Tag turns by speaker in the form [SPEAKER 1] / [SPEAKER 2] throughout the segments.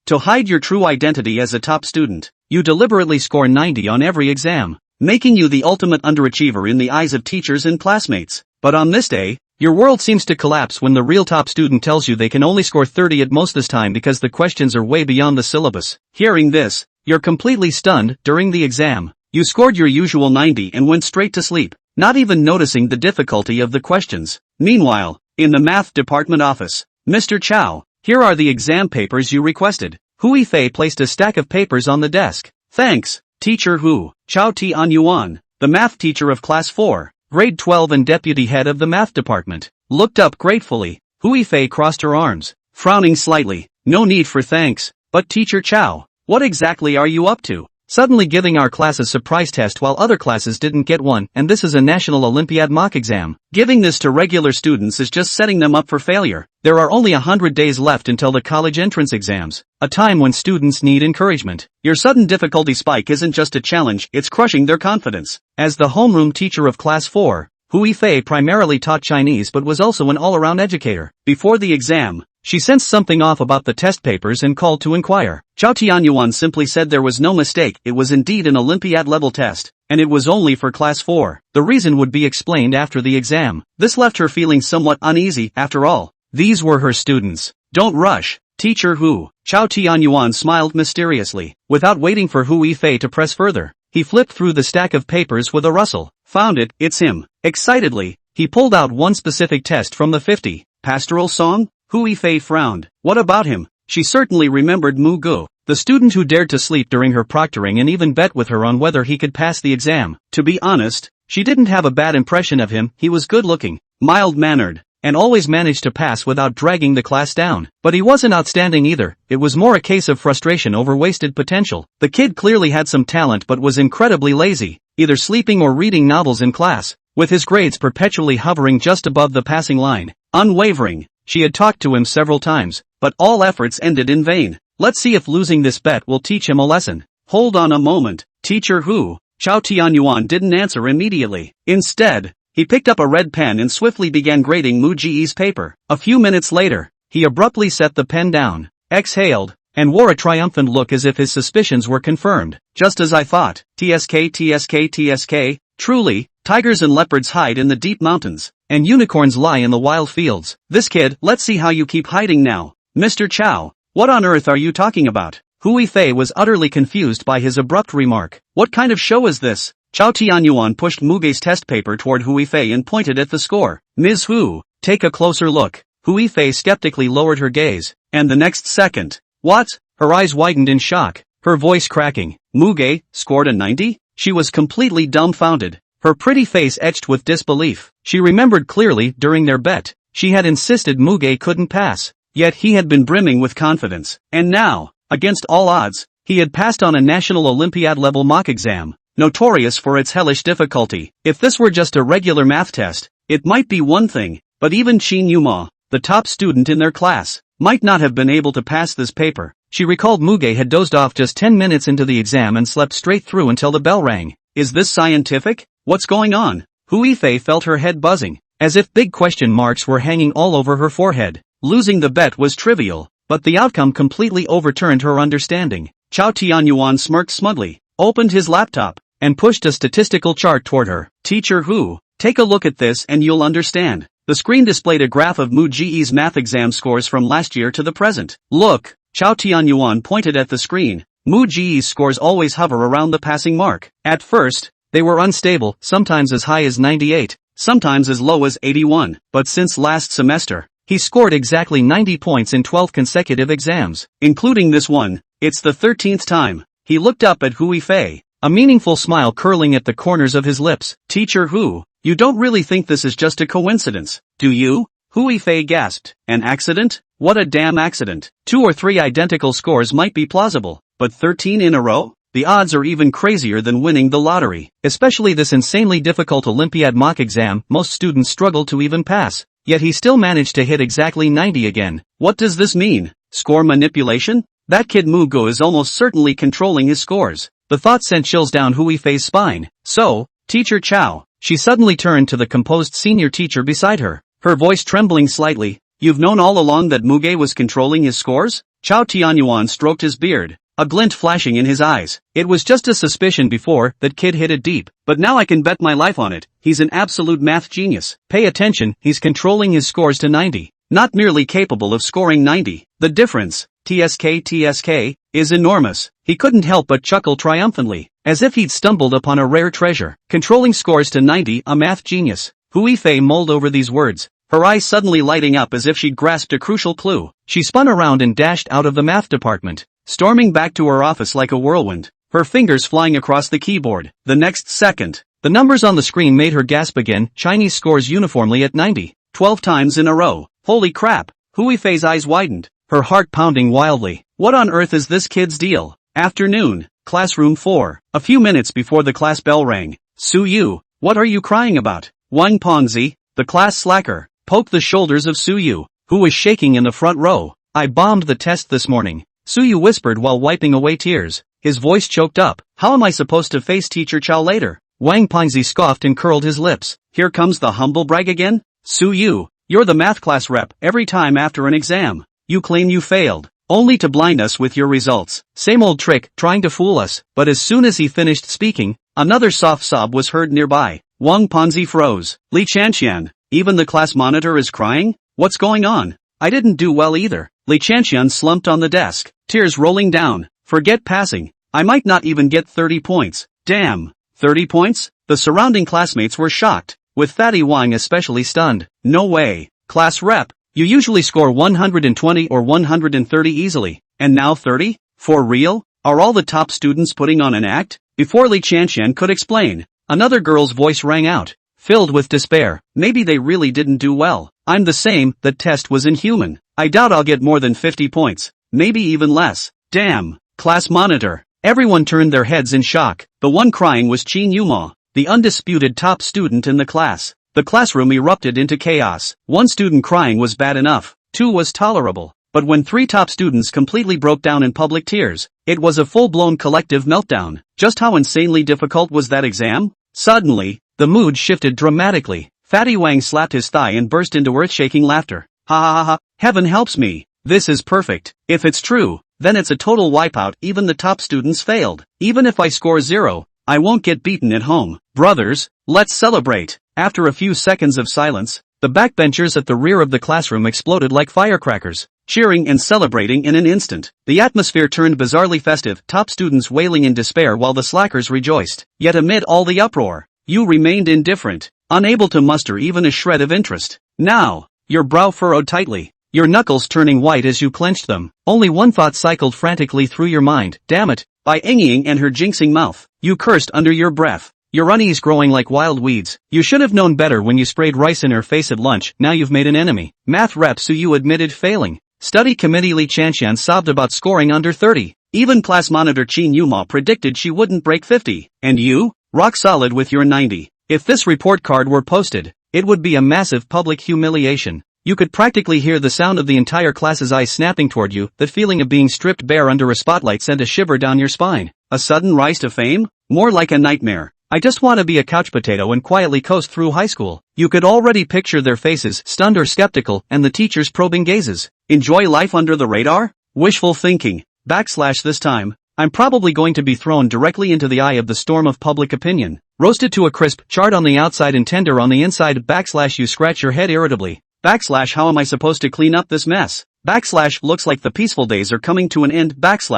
[SPEAKER 1] To hide your true identity as a top student, you deliberately score 90 on every exam, making you the ultimate underachiever in the eyes of teachers and classmates. But on this day, your world seems to collapse when the real top student tells you they can only score 30 at most this time because the questions are way beyond the syllabus. Hearing this, you're completely stunned. During the exam, you scored your usual 90 and went straight to sleep, not even noticing the difficulty of the questions. Meanwhile, in the math department office, Mr. Chow, here are the exam papers you requested. Hui Fei placed a stack of papers on the desk. Thanks, Teacher Hu. Chow Tian Yuan, the math teacher of class 4, grade 12 and deputy head of the math department, looked up gratefully. Hui Fei crossed her arms, frowning slightly. No need for thanks, but Teacher Chow, what exactly are you up to? Suddenly giving our class a surprise test while other classes didn't get one, and this is a national Olympiad mock exam. Giving this to regular students is just setting them up for failure. There are only 100 days left until the college entrance exams, a time when students need encouragement. Your sudden difficulty spike isn't just a challenge, it's crushing their confidence. As the homeroom teacher of class 4, Hui Fei primarily taught Chinese but was also an all-around educator. Before the exam, she sensed something off about the test papers and called to inquire. Chow Tianyuan simply said there was no mistake, it was indeed an Olympiad-level test, and it was only for class 4. The reason would be explained after the exam. This left her feeling somewhat uneasy. After all, these were her students. Don't rush, Teacher Hu. Chow Tianyuan smiled mysteriously. Without waiting for Hui Fei to press further, he flipped through the stack of papers with a rustle. Found it, it's him. Excitedly, he pulled out one specific test from the 50. Pastoral song? Hui Fei frowned. What about him? She certainly remembered Mu Gu, the student who dared to sleep during her proctoring and even bet with her on whether he could pass the exam. To be honest, she didn't have a bad impression of him. He was good-looking, mild-mannered, and always managed to pass without dragging the class down. But he wasn't outstanding either. It was more a case of frustration over wasted potential. The kid clearly had some talent but was incredibly lazy, either sleeping or reading novels in class, with his grades perpetually hovering just above the passing line. Unwavering, she had talked to him several times, but all efforts ended in vain. Let's see if losing this bet will teach him a lesson. Hold on a moment, Teacher Hu. Chow Tianyuan didn't answer immediately. Instead, he picked up a red pen and swiftly began grading Mu Ji's paper. A few minutes later, he abruptly set the pen down, exhaled, and wore a triumphant look as if his suspicions were confirmed. Just as I thought. TSK. Truly, tigers and leopards hide in the deep mountains, and unicorns lie in the wild fields. This kid, let's see how you keep hiding now. Mr. Chow, what on earth are you talking about? Hui Fei was utterly confused by his abrupt remark. What kind of show is this? Chow Tianyuan pushed Muge's test paper toward Hui Fei and pointed at the score. Ms. Hu, take a closer look. Hui Fei skeptically lowered her gaze, and the next second, what? Her eyes widened in shock, her voice cracking. Muge scored a 90? She was completely dumbfounded, her pretty face etched with disbelief. She remembered clearly, during their bet, she had insisted Muge couldn't pass, yet he had been brimming with confidence. And now, against all odds, he had passed on a national Olympiad-level mock exam, notorious for its hellish difficulty. If this were just a regular math test, it might be one thing, but even Qin Yuma, the top student in their class, might not have been able to pass this paper. She recalled Muge had dozed off just 10 minutes into the exam and slept straight through until the bell rang. Is this scientific? What's going on? Hui Fei felt her head buzzing, as if big question marks were hanging all over her forehead. Losing the bet was trivial, but the outcome completely overturned her understanding. Chow Tianyuan smirked smugly, opened his laptop, and pushed a statistical chart toward her. Teacher Hu, take a look at this and you'll understand. The screen displayed a graph of Mu Ji's math exam scores from last year to the present. Look, Chow Tianyuan pointed at the screen. Mu Ji's scores always hover around the passing mark. At first, they were unstable, sometimes as high as 98, sometimes as low as 81, but since last semester, he scored exactly 90 points in 12 consecutive exams, including this one. It's the 13th time. He looked up at Hui Fei, a meaningful smile curling at the corners of his lips. Teacher Hu, you don't really think this is just a coincidence, do you? Hui Fei gasped. An accident? What a damn accident. 2 or 3 identical scores might be plausible, but 13 in a row? The odds are even crazier than winning the lottery. Especially this insanely difficult Olympiad mock exam, most students struggle to even pass. Yet he still managed to hit exactly 90 again. What does this mean? Score manipulation? That kid Mugo is almost certainly controlling his scores. The thought sent chills down Hui Fei's spine. So, Teacher Chow. She suddenly turned to the composed senior teacher beside her, her voice trembling slightly. You've known all along that Muge was controlling his scores? Chao Tianyuan stroked his beard, a glint flashing in his eyes. It was just a suspicion before, that kid hit it deep. But now I can bet my life on it, he's an absolute math genius. Pay attention, he's controlling his scores to 90. Not merely capable of scoring 90. The difference, TSK, is enormous. He couldn't help but chuckle triumphantly, as if he'd stumbled upon a rare treasure. Controlling scores to 90, a math genius. Hui Fei mulled over these words, her eyes suddenly lighting up as if she'd grasped a crucial clue. She spun around and dashed out of the math department, storming back to her office like a whirlwind, her fingers flying across the keyboard. The next second, the numbers on the screen made her gasp again. Chinese scores uniformly at 90, 12 times in a row. Holy crap! Hui Fei's eyes widened, her heart pounding wildly. What on earth is this kid's deal? Afternoon, classroom 4. A few minutes before the class bell rang. Su Yu, what are you crying about? Wang Pongzi, the class slacker, poked the shoulders of Su Yu, who was shaking in the front row. I bombed the test this morning, Su Yu whispered while wiping away tears, his voice choked up. How am I supposed to face teacher Chao later? Wang Pongzi scoffed and curled his lips. Here comes the humble brag again? Su Yu, you're the math class rep every time after an exam. You claim you failed, only to blind us with your results. Same old trick, trying to fool us. But as soon as he finished speaking, another soft sob was heard nearby. Wang Pongzi froze. Li Chanxian, even the class monitor is crying? What's going on? I didn't do well either. Li Chanxian slumped on the desk, tears rolling down. Forget passing. I might not even get 30 points. Damn. 30 points? The surrounding classmates were shocked, with Fatty Wang especially stunned. No way. Class rep, you usually score 120 or 130 easily, and now 30? For real? Are all the top students putting on an act? Before Li Chanxian could explain, another girl's voice rang out, filled with despair. Maybe they really didn't do well. I'm the same, the test was inhuman. I doubt I'll get more than 50 points, maybe even less. Damn. Class monitor. Everyone turned their heads in shock. The one crying was Qin Yuma, the undisputed top student in the class. The classroom erupted into chaos. One student crying was bad enough, 2 was tolerable. But when 3 top students completely broke down in public tears, it was a full-blown collective meltdown. Just how insanely difficult was that exam? Suddenly, the mood shifted dramatically. Fatty Wang slapped his thigh and burst into earth-shaking laughter. Ha ha ha ha, heaven helps me. This is perfect. If it's true, then it's a total wipeout. Even the top students failed. Even if I score 0, I won't get beaten at home. Brothers, let's celebrate. After a few seconds of silence, the backbenchers at the rear of the classroom exploded like firecrackers, cheering and celebrating in an instant. The atmosphere turned bizarrely festive, top students wailing in despair while the slackers rejoiced. Yet amid all the uproar, you remained indifferent, unable to muster even a shred of interest. Now, your brow furrowed tightly, your knuckles turning white as you clenched them. Only one thought cycled frantically through your mind. Damn it, by Ying and her jinxing mouth, you cursed under your breath, your unease growing like wild weeds. You should have known better when you sprayed rice in her face at lunch. Now you've made an enemy. Math rep Su Yu admitted failing. Study committee Li Chanxian sobbed about scoring under 30. Even class monitor Qin Yuma predicted she wouldn't break 50. And you? Rock solid with your 90. If this report card were posted, it would be a massive public humiliation. You could practically hear the sound of the entire class's eyes snapping toward you. That feeling of being stripped bare under a spotlight sent a shiver down your spine. A sudden rise to fame? More like a nightmare. I just want to be a couch potato and quietly coast through high school. You could already picture their faces, stunned or skeptical, and the teachers' probing gazes. Enjoy life under the radar? Wishful thinking. / this time, I'm probably going to be thrown directly into the eye of the storm of public opinion. Roasted to a crisp, charred on the outside and tender on the inside. / you scratch your head irritably. / how am I supposed to clean up this mess? / looks like the peaceful days are coming to an end.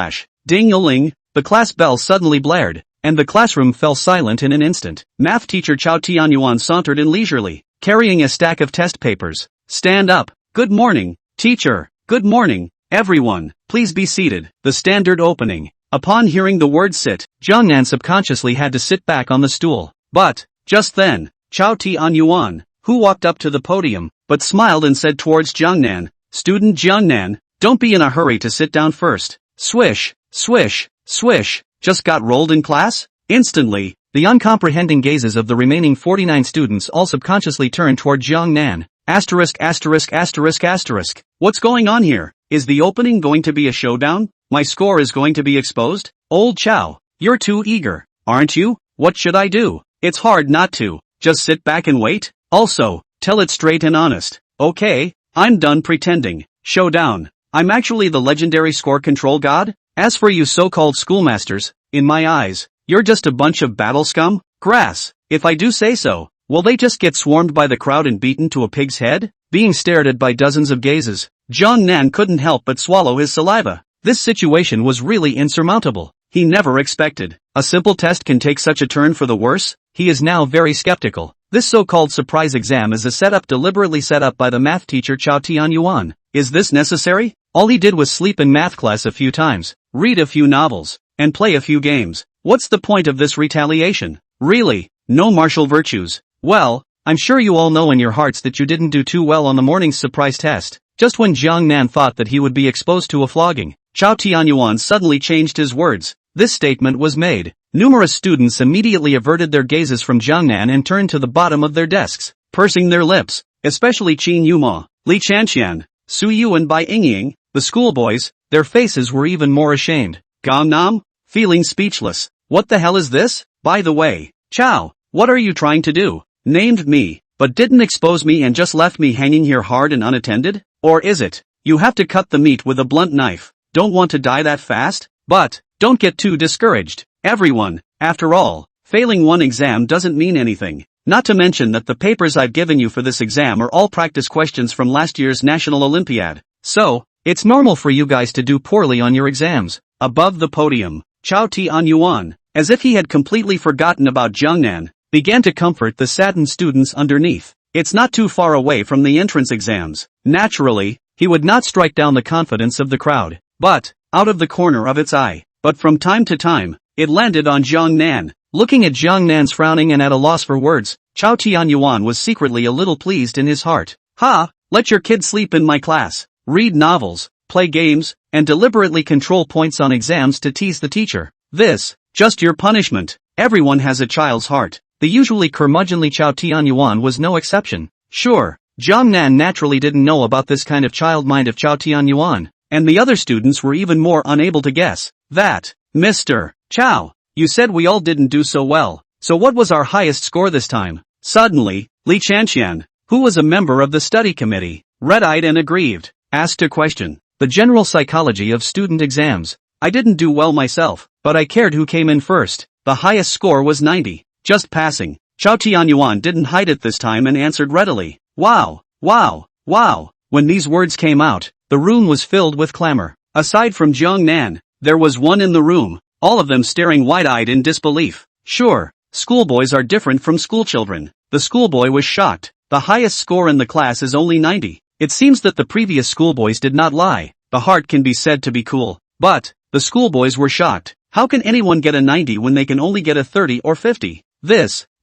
[SPEAKER 1] / Ding-a-ling, the class bell suddenly blared, and the classroom fell silent in an instant. Math teacher Chao Tianyuan sauntered in leisurely, carrying a stack of test papers. Stand up. Good morning, teacher. Good morning, everyone. Please be seated. The standard opening. Upon hearing the word sit, Jiangnan subconsciously had to sit back on the stool. But, just then, Chao Tianyuan, who walked up to the podium, but smiled and said towards Jiangnan, Student Jiangnan, don't be in a hurry to sit down first. Swish, swish, swish. Just got rolled in class? Instantly, the uncomprehending gazes of the remaining 49 students all subconsciously turned toward Jiangnan. *******. What's going on here? Is the opening going to be a showdown? My score is going to be exposed? Old Chao, you're too eager, aren't you? What should I do? It's hard not to. Just sit back and wait? Also, tell it straight and honest. Okay, I'm done pretending. Showdown. I'm actually the legendary score control god? As for you so-called schoolmasters, in my eyes, you're just a bunch of battle scum? Grass. If I do say so, will they just get swarmed by the crowd and beaten to a pig's head? Being stared at by dozens of gazes, Jiang Nan couldn't help but swallow his saliva. This situation was really insurmountable. He never expected a simple test can take such a turn for the worse. He is now very skeptical. This so-called surprise exam is a setup deliberately set up by the math teacher Chao Tianyuan. Is this necessary? All he did was sleep in math class a few times, read a few novels, and play a few games. What's the point of this retaliation? Really, no martial virtues. Well, I'm sure you all know in your hearts that you didn't do too well on the morning's surprise test. Just when Jiang Nan thought that he would be exposed to a flogging, Chao Tianyuan suddenly changed his words. This statement was made. Numerous students immediately averted their gazes from Jiang Nan and turned to the bottom of their desks, pursing their lips, especially Qin Yuma, Li Chanxian, Su Yu and Bai Yingying, the schoolboys. Their faces were even more ashamed. Gangnam? Feeling speechless. What the hell is this? By the way, Chao, what are you trying to do? Named me, but didn't expose me and just left me hanging here hard and unattended? Or is it, you have to cut the meat with a blunt knife? Don't want to die that fast? But, don't get too discouraged. Everyone, after all, failing one exam doesn't mean anything. Not to mention that the papers I've given you for this exam are all practice questions from last year's National Olympiad. So, it's normal for you guys to do poorly on your exams. Above the podium, Chao Tianyuan, as if he had completely forgotten about Jiang Nan, began to comfort the saddened students underneath. It's not too far away from the entrance exams. Naturally, he would not strike down the confidence of the crowd, but, out of the corner of its eye. But from time to time, it landed on Jiang Nan. Looking at Jiang Nan's frowning and at a loss for words, Chao Tianyuan was secretly a little pleased in his heart. Ha! Let your kid sleep in my class, read novels, play games, and deliberately control points on exams to tease the teacher. This, just your punishment. Everyone has a child's heart. The usually curmudgeonly Chao Tianyuan was no exception. Sure, Jiang Nan naturally didn't know about this kind of child mind of Chao Tianyuan, and the other students were even more unable to guess that. Mr. Chao, you said we all didn't do so well, so what was our highest score this time? Suddenly, Li Chanxian, who was a member of the study committee, red-eyed and aggrieved, asked a question. The general psychology of student exams. I didn't do well myself, but I cared who came in first. The highest score was 90, just passing. Chao Tianyuan didn't hide it this time and answered readily. Wow, wow, wow. When these words came out, the room was filled with clamor. Aside from Jiang Nan, there was one in the room, all of them staring wide-eyed in disbelief. Sure, schoolboys are different from schoolchildren. The schoolboy was shocked. The highest score in the class is only 90. It seems that the previous schoolboys did not lie. The heart can be said to be cool. But, the schoolboys were shocked. How can anyone get a 90 when they can only get a 30 or 50?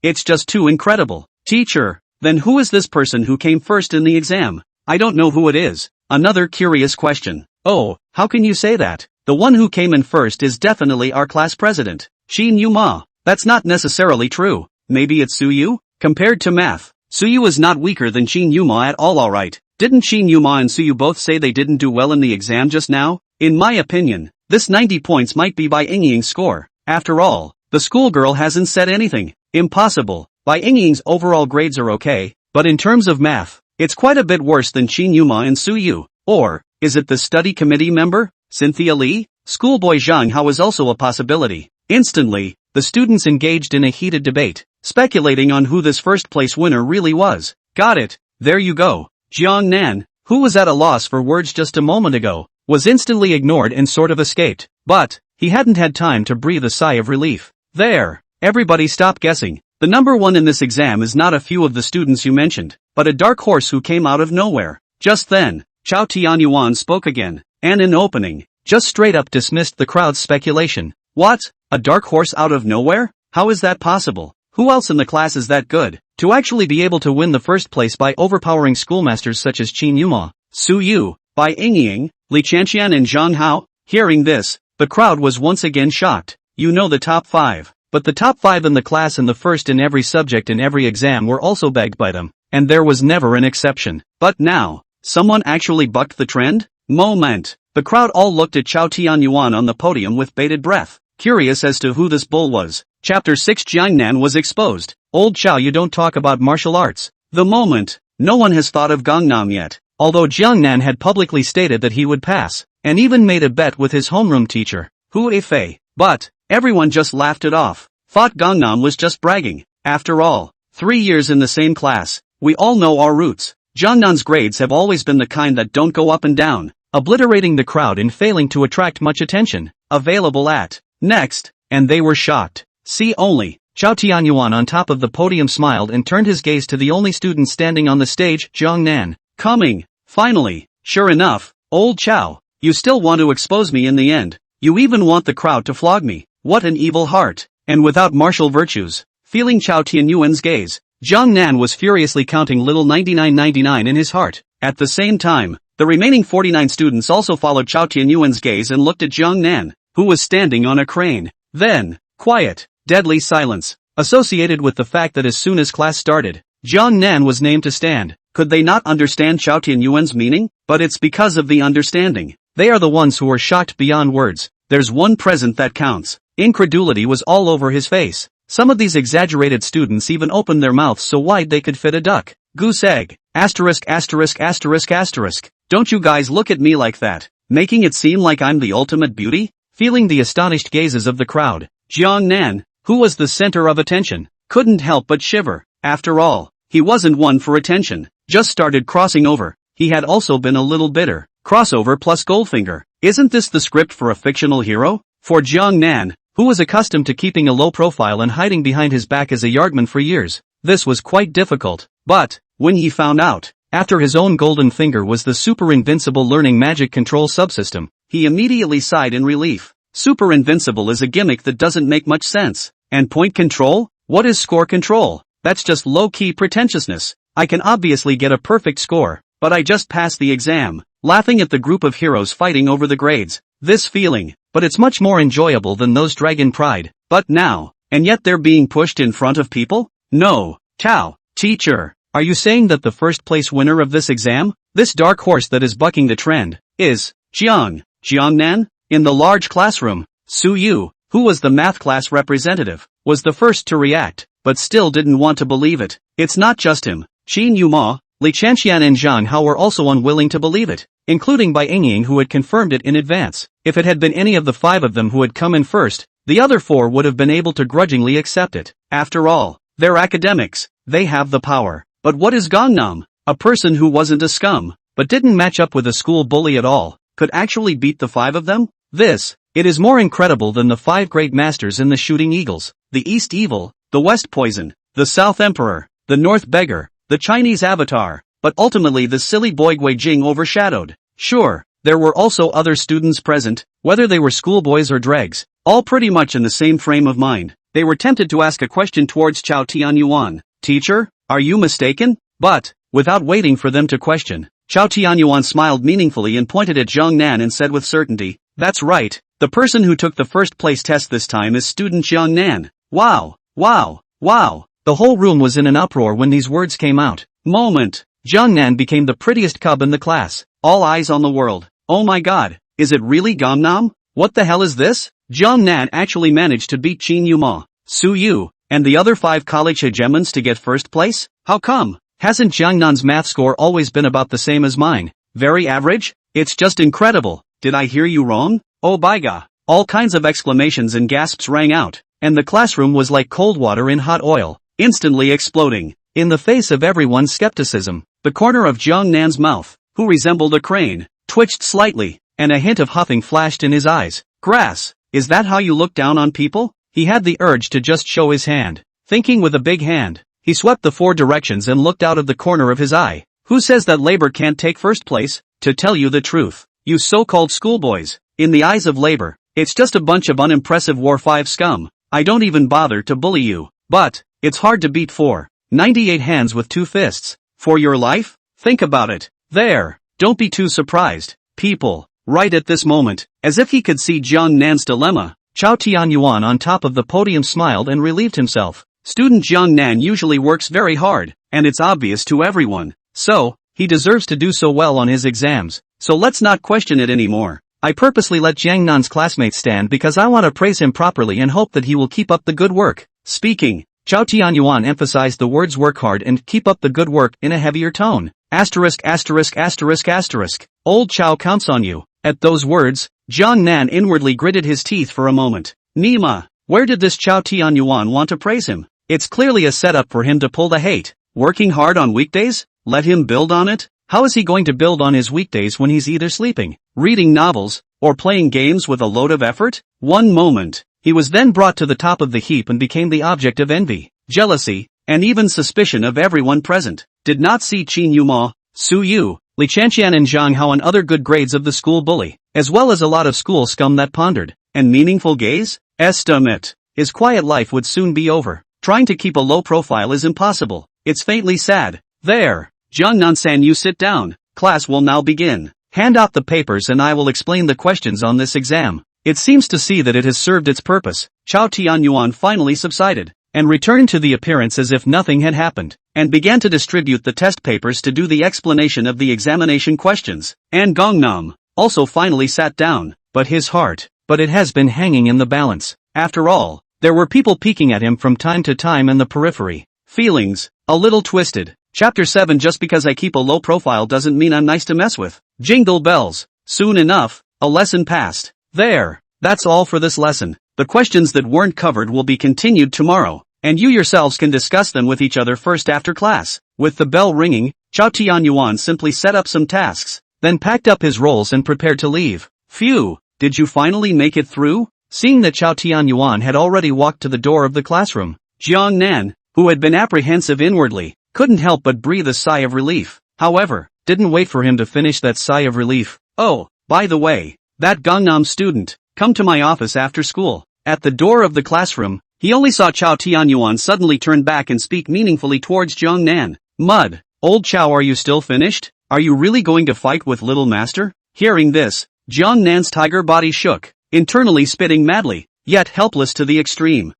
[SPEAKER 1] It's just too incredible. Teacher, then who is this person who came first in the exam? I don't know who it is. Another curious question. Oh, how can you say that? The one who came in first is definitely our class president, Qin Yuma. That's not necessarily true. Maybe it's Su Yu? Compared to math, Su Yu is not weaker than Qin Yuma at all. Alright. Didn't Qin Yuma and Su Yu both say they didn't do well in the exam just now? In my opinion, this 90 points might be Bai Yingying's score. After all, the schoolgirl hasn't said anything. Impossible. Bai Yingying's overall grades are okay, but in terms of math, it's quite a bit worse than Qin Yuma and Su Yu. Or, is it the study committee member, Cynthia Lee? Schoolboy Zhang Hao is also a possibility. Instantly, the students engaged in a heated debate, speculating on who this first-place winner really was. Got it. There you go. Jiang Nan, who was at a loss for words just a moment ago, was instantly ignored and sort of escaped. But, he hadn't had time to breathe a sigh of relief. There. Everybody stop guessing. The number one in this exam is not a few of the students you mentioned, but a dark horse who came out of nowhere. Just then, Chao Tianyuan spoke again, and in opening, just straight up dismissed the crowd's speculation. What? A dark horse out of nowhere? How is that possible? Who else in the class is that good to actually be able to win the first place by overpowering schoolmasters such as Qin Yuma, Su Yu, Bai Yingying, Li Chanxian and Zhang Hao? Hearing this, the crowd was once again shocked. You know the top 5, but the top 5 in the class and the first in every subject in every exam were also begged by them, and there was never an exception. But now, someone actually bucked the trend? Moment. The crowd all looked at Chao Tianyuan on the podium with bated breath, curious as to who this bull was. Chapter 6 Jiang Nan was exposed. Old Chao, you don't talk about martial arts. The moment. No one has thought of Gangnam yet. although Jiangnan had publicly stated that he would pass, and even made a bet with his homeroom teacher, Hu Fei. But everyone just laughed it off, thought Gangnam was just bragging. After all, 3 years in the same class, we all know our roots. Jiangnan's grades have always been the kind that don't go up and down, obliterating the crowd in failing to attract much attention. Available at next, and they were shocked. See only. Chao Tianyuan on top of the podium smiled and turned his gaze to the only student standing on the stage, Jiangnan. Coming. Finally. Sure enough, old Chao, you still want to expose me in the end. You even want the crowd to flog me. What an evil heart. And without martial virtues. Feeling Chao Tianyuan's gaze, Jiangnan was furiously counting little 9999 in his heart. At the same time, the remaining 49 students also followed Chao Tianyuan's gaze and looked at Jiangnan, who was standing on a crane. Then, quiet, deadly silence, associated with the fact that as soon as class started, Jiangnan was named to stand. Could they not understand Chao Tianyuan's meaning? But it's because of the understanding. They are the ones who are shocked beyond words. There's one present that counts. Incredulity was all over his face. Some of these exaggerated students even opened their mouths so wide they could fit a duck. Goose egg. Asterisk asterisk asterisk asterisk. Don't you guys look at me like that, making it seem like I'm the ultimate beauty? Feeling the astonished gazes of the crowd, Jiangnan, who was the center of attention, couldn't help but shiver. After all, he wasn't one for attention, just started crossing over. He had also been a little bitter. Crossover plus Goldfinger. Isn't this the script for a fictional hero? For Jiangnan, who was accustomed to keeping a low profile and hiding behind his back as a yardman for years, this was quite difficult. But, when he found out, after his own golden finger was the super invincible learning magic control subsystem, he immediately sighed in relief. Super invincible is a gimmick that doesn't make much sense. And point control? What is score control? That's just low-key pretentiousness. I can obviously get a perfect score, but I just passed the exam. Laughing at the group of heroes fighting over the grades. This feeling, but it's much more enjoyable than those dragon pride. But now, and yet they're being pushed in front of people? No. Chao, teacher, are you saying that the first place winner of this exam, this dark horse that is bucking the trend, is Jiangnan? In the large classroom, Su Yu, who was the math class representative, was the first to react, but still didn't want to believe it. It's not just him. Qin Yuma, Li Chanxian and Zhang Hao were also unwilling to believe it, including Bai Yingying who had confirmed it in advance. If it had been any of the 5 of them who had come in first, the other 4 would have been able to grudgingly accept it. After all, they're academics, they have the power. But what is Gangnam? A person who wasn't a scum, but didn't match up with a school bully at all, could actually beat the 5 of them? It is more incredible than the 5 great masters in the Shooting Eagles, the East Evil, the West Poison, the South Emperor, the North Beggar, the Chinese Avatar, but ultimately the silly boy Gui Jing overshadowed. Sure, there were also other students present, whether they were schoolboys or dregs, all pretty much in the same frame of mind. They were tempted to ask a question towards Chao Tianyuan. Teacher, are you mistaken? But, without waiting for them to question, Chao Tianyuan smiled meaningfully and pointed at Jiangnan and said with certainty, that's right, the person who took the first place test this time is student Jiangnan. Wow, wow, wow. The whole room was in an uproar when these words came out. Moment. Jiangnan became the prettiest cub in the class. All eyes on the world. Oh my god, is it really Gangnam? What the hell is this? Jiangnan actually managed to beat Qin Yuma, Su Yu, and the other 5 college hegemons to get first place? How come? Hasn't Jiangnan's math score always been about the same as mine? Very average? It's just incredible. Did I hear you wrong? Oh by god. All kinds of exclamations and gasps rang out, and the classroom was like cold water in hot oil, instantly exploding. In the face of everyone's skepticism, the corner of Jiangnan's mouth, who resembled a crane, twitched slightly, and a hint of huffing flashed in his eyes. Grass, is that how you look down on people? He had the urge to just show his hand. Thinking with a big hand, he swept the 4 directions and looked out of the corner of his eye. Who says that labor can't take first place? To tell you the truth, you so-called schoolboys, in the eyes of labor, it's just a bunch of unimpressive War 5 scum. I don't even bother to bully you. But, it's hard to beat 498 hands with 2 fists. For your life? Think about it. There. Don't be too surprised, people. Right at this moment, as if he could see Jiangnan's dilemma, Chao Tianyuan on top of the podium smiled and relieved himself. Student Jiangnan usually works very hard, and it's obvious to everyone. So, he deserves to do so well on his exams. So let's not question it anymore. I purposely let Jiangnan's classmates stand because I want to praise him properly and hope that he will keep up the good work. Speaking, Chao Tianyuan emphasized the words work hard and keep up the good work in a heavier tone. Asterisk asterisk asterisk asterisk. Old Chao counts on you. At those words, Jiang Nan inwardly gritted his teeth for a moment. Nima, where did this Chao Tianyuan want to praise him? It's clearly a setup for him to pull the hate. Working hard on weekdays? Let him build on it? How is he going to build on his weekdays when he's either sleeping, reading novels, or playing games with a load of effort? One moment. He was then brought to the top of the heap and became the object of envy, jealousy, and even suspicion of everyone present. Did not see Qin Yuma, Su Yu, Li Chanqian and Zhang Hao and other good grades of the school bully, as well as a lot of school scum that pondered, and meaningful gaze? Estimate. His quiet life would soon be over. Trying to keep a low profile is impossible. It's faintly sad. There. Jiang Nan-san, you sit down. Class will now begin. Hand out the papers and I will explain the questions on this exam. It seems to see that it has served its purpose. Chao Tianyuan finally subsided, and returned to the appearance as if nothing had happened, and began to distribute the test papers to do the explanation of the examination questions. And Gongnam also finally sat down, but it has been hanging in the balance. After all, there were people peeking at him from time to time in the periphery. Feelings, a little twisted. Chapter 7. Just because I keep a low profile doesn't mean I'm nice to mess with. Jingle bells. Soon enough, a lesson passed. There. That's all for this lesson. The questions that weren't covered will be continued tomorrow, and you yourselves can discuss them with each other first after class. With the bell ringing, Chao Tianyuan simply set up some tasks, then packed up his rolls and prepared to leave. Phew, did you finally make it through? Seeing that Chao Tianyuan had already walked to the door of the classroom, Jiang Nan, who had been apprehensive inwardly, couldn't help but breathe a sigh of relief. However, didn't wait for him to finish that sigh of relief. Oh, by the way, that Gangnam student, come to my office after school. At the door of the classroom, he only saw Chao Tianyuan suddenly turn back and speak meaningfully towards Jiang Nan. Mud, old Chao, are you still finished? Are you really going to fight with little master? Hearing this, Jiang Nan's tiger body shook, internally spitting madly, yet helpless to the extreme.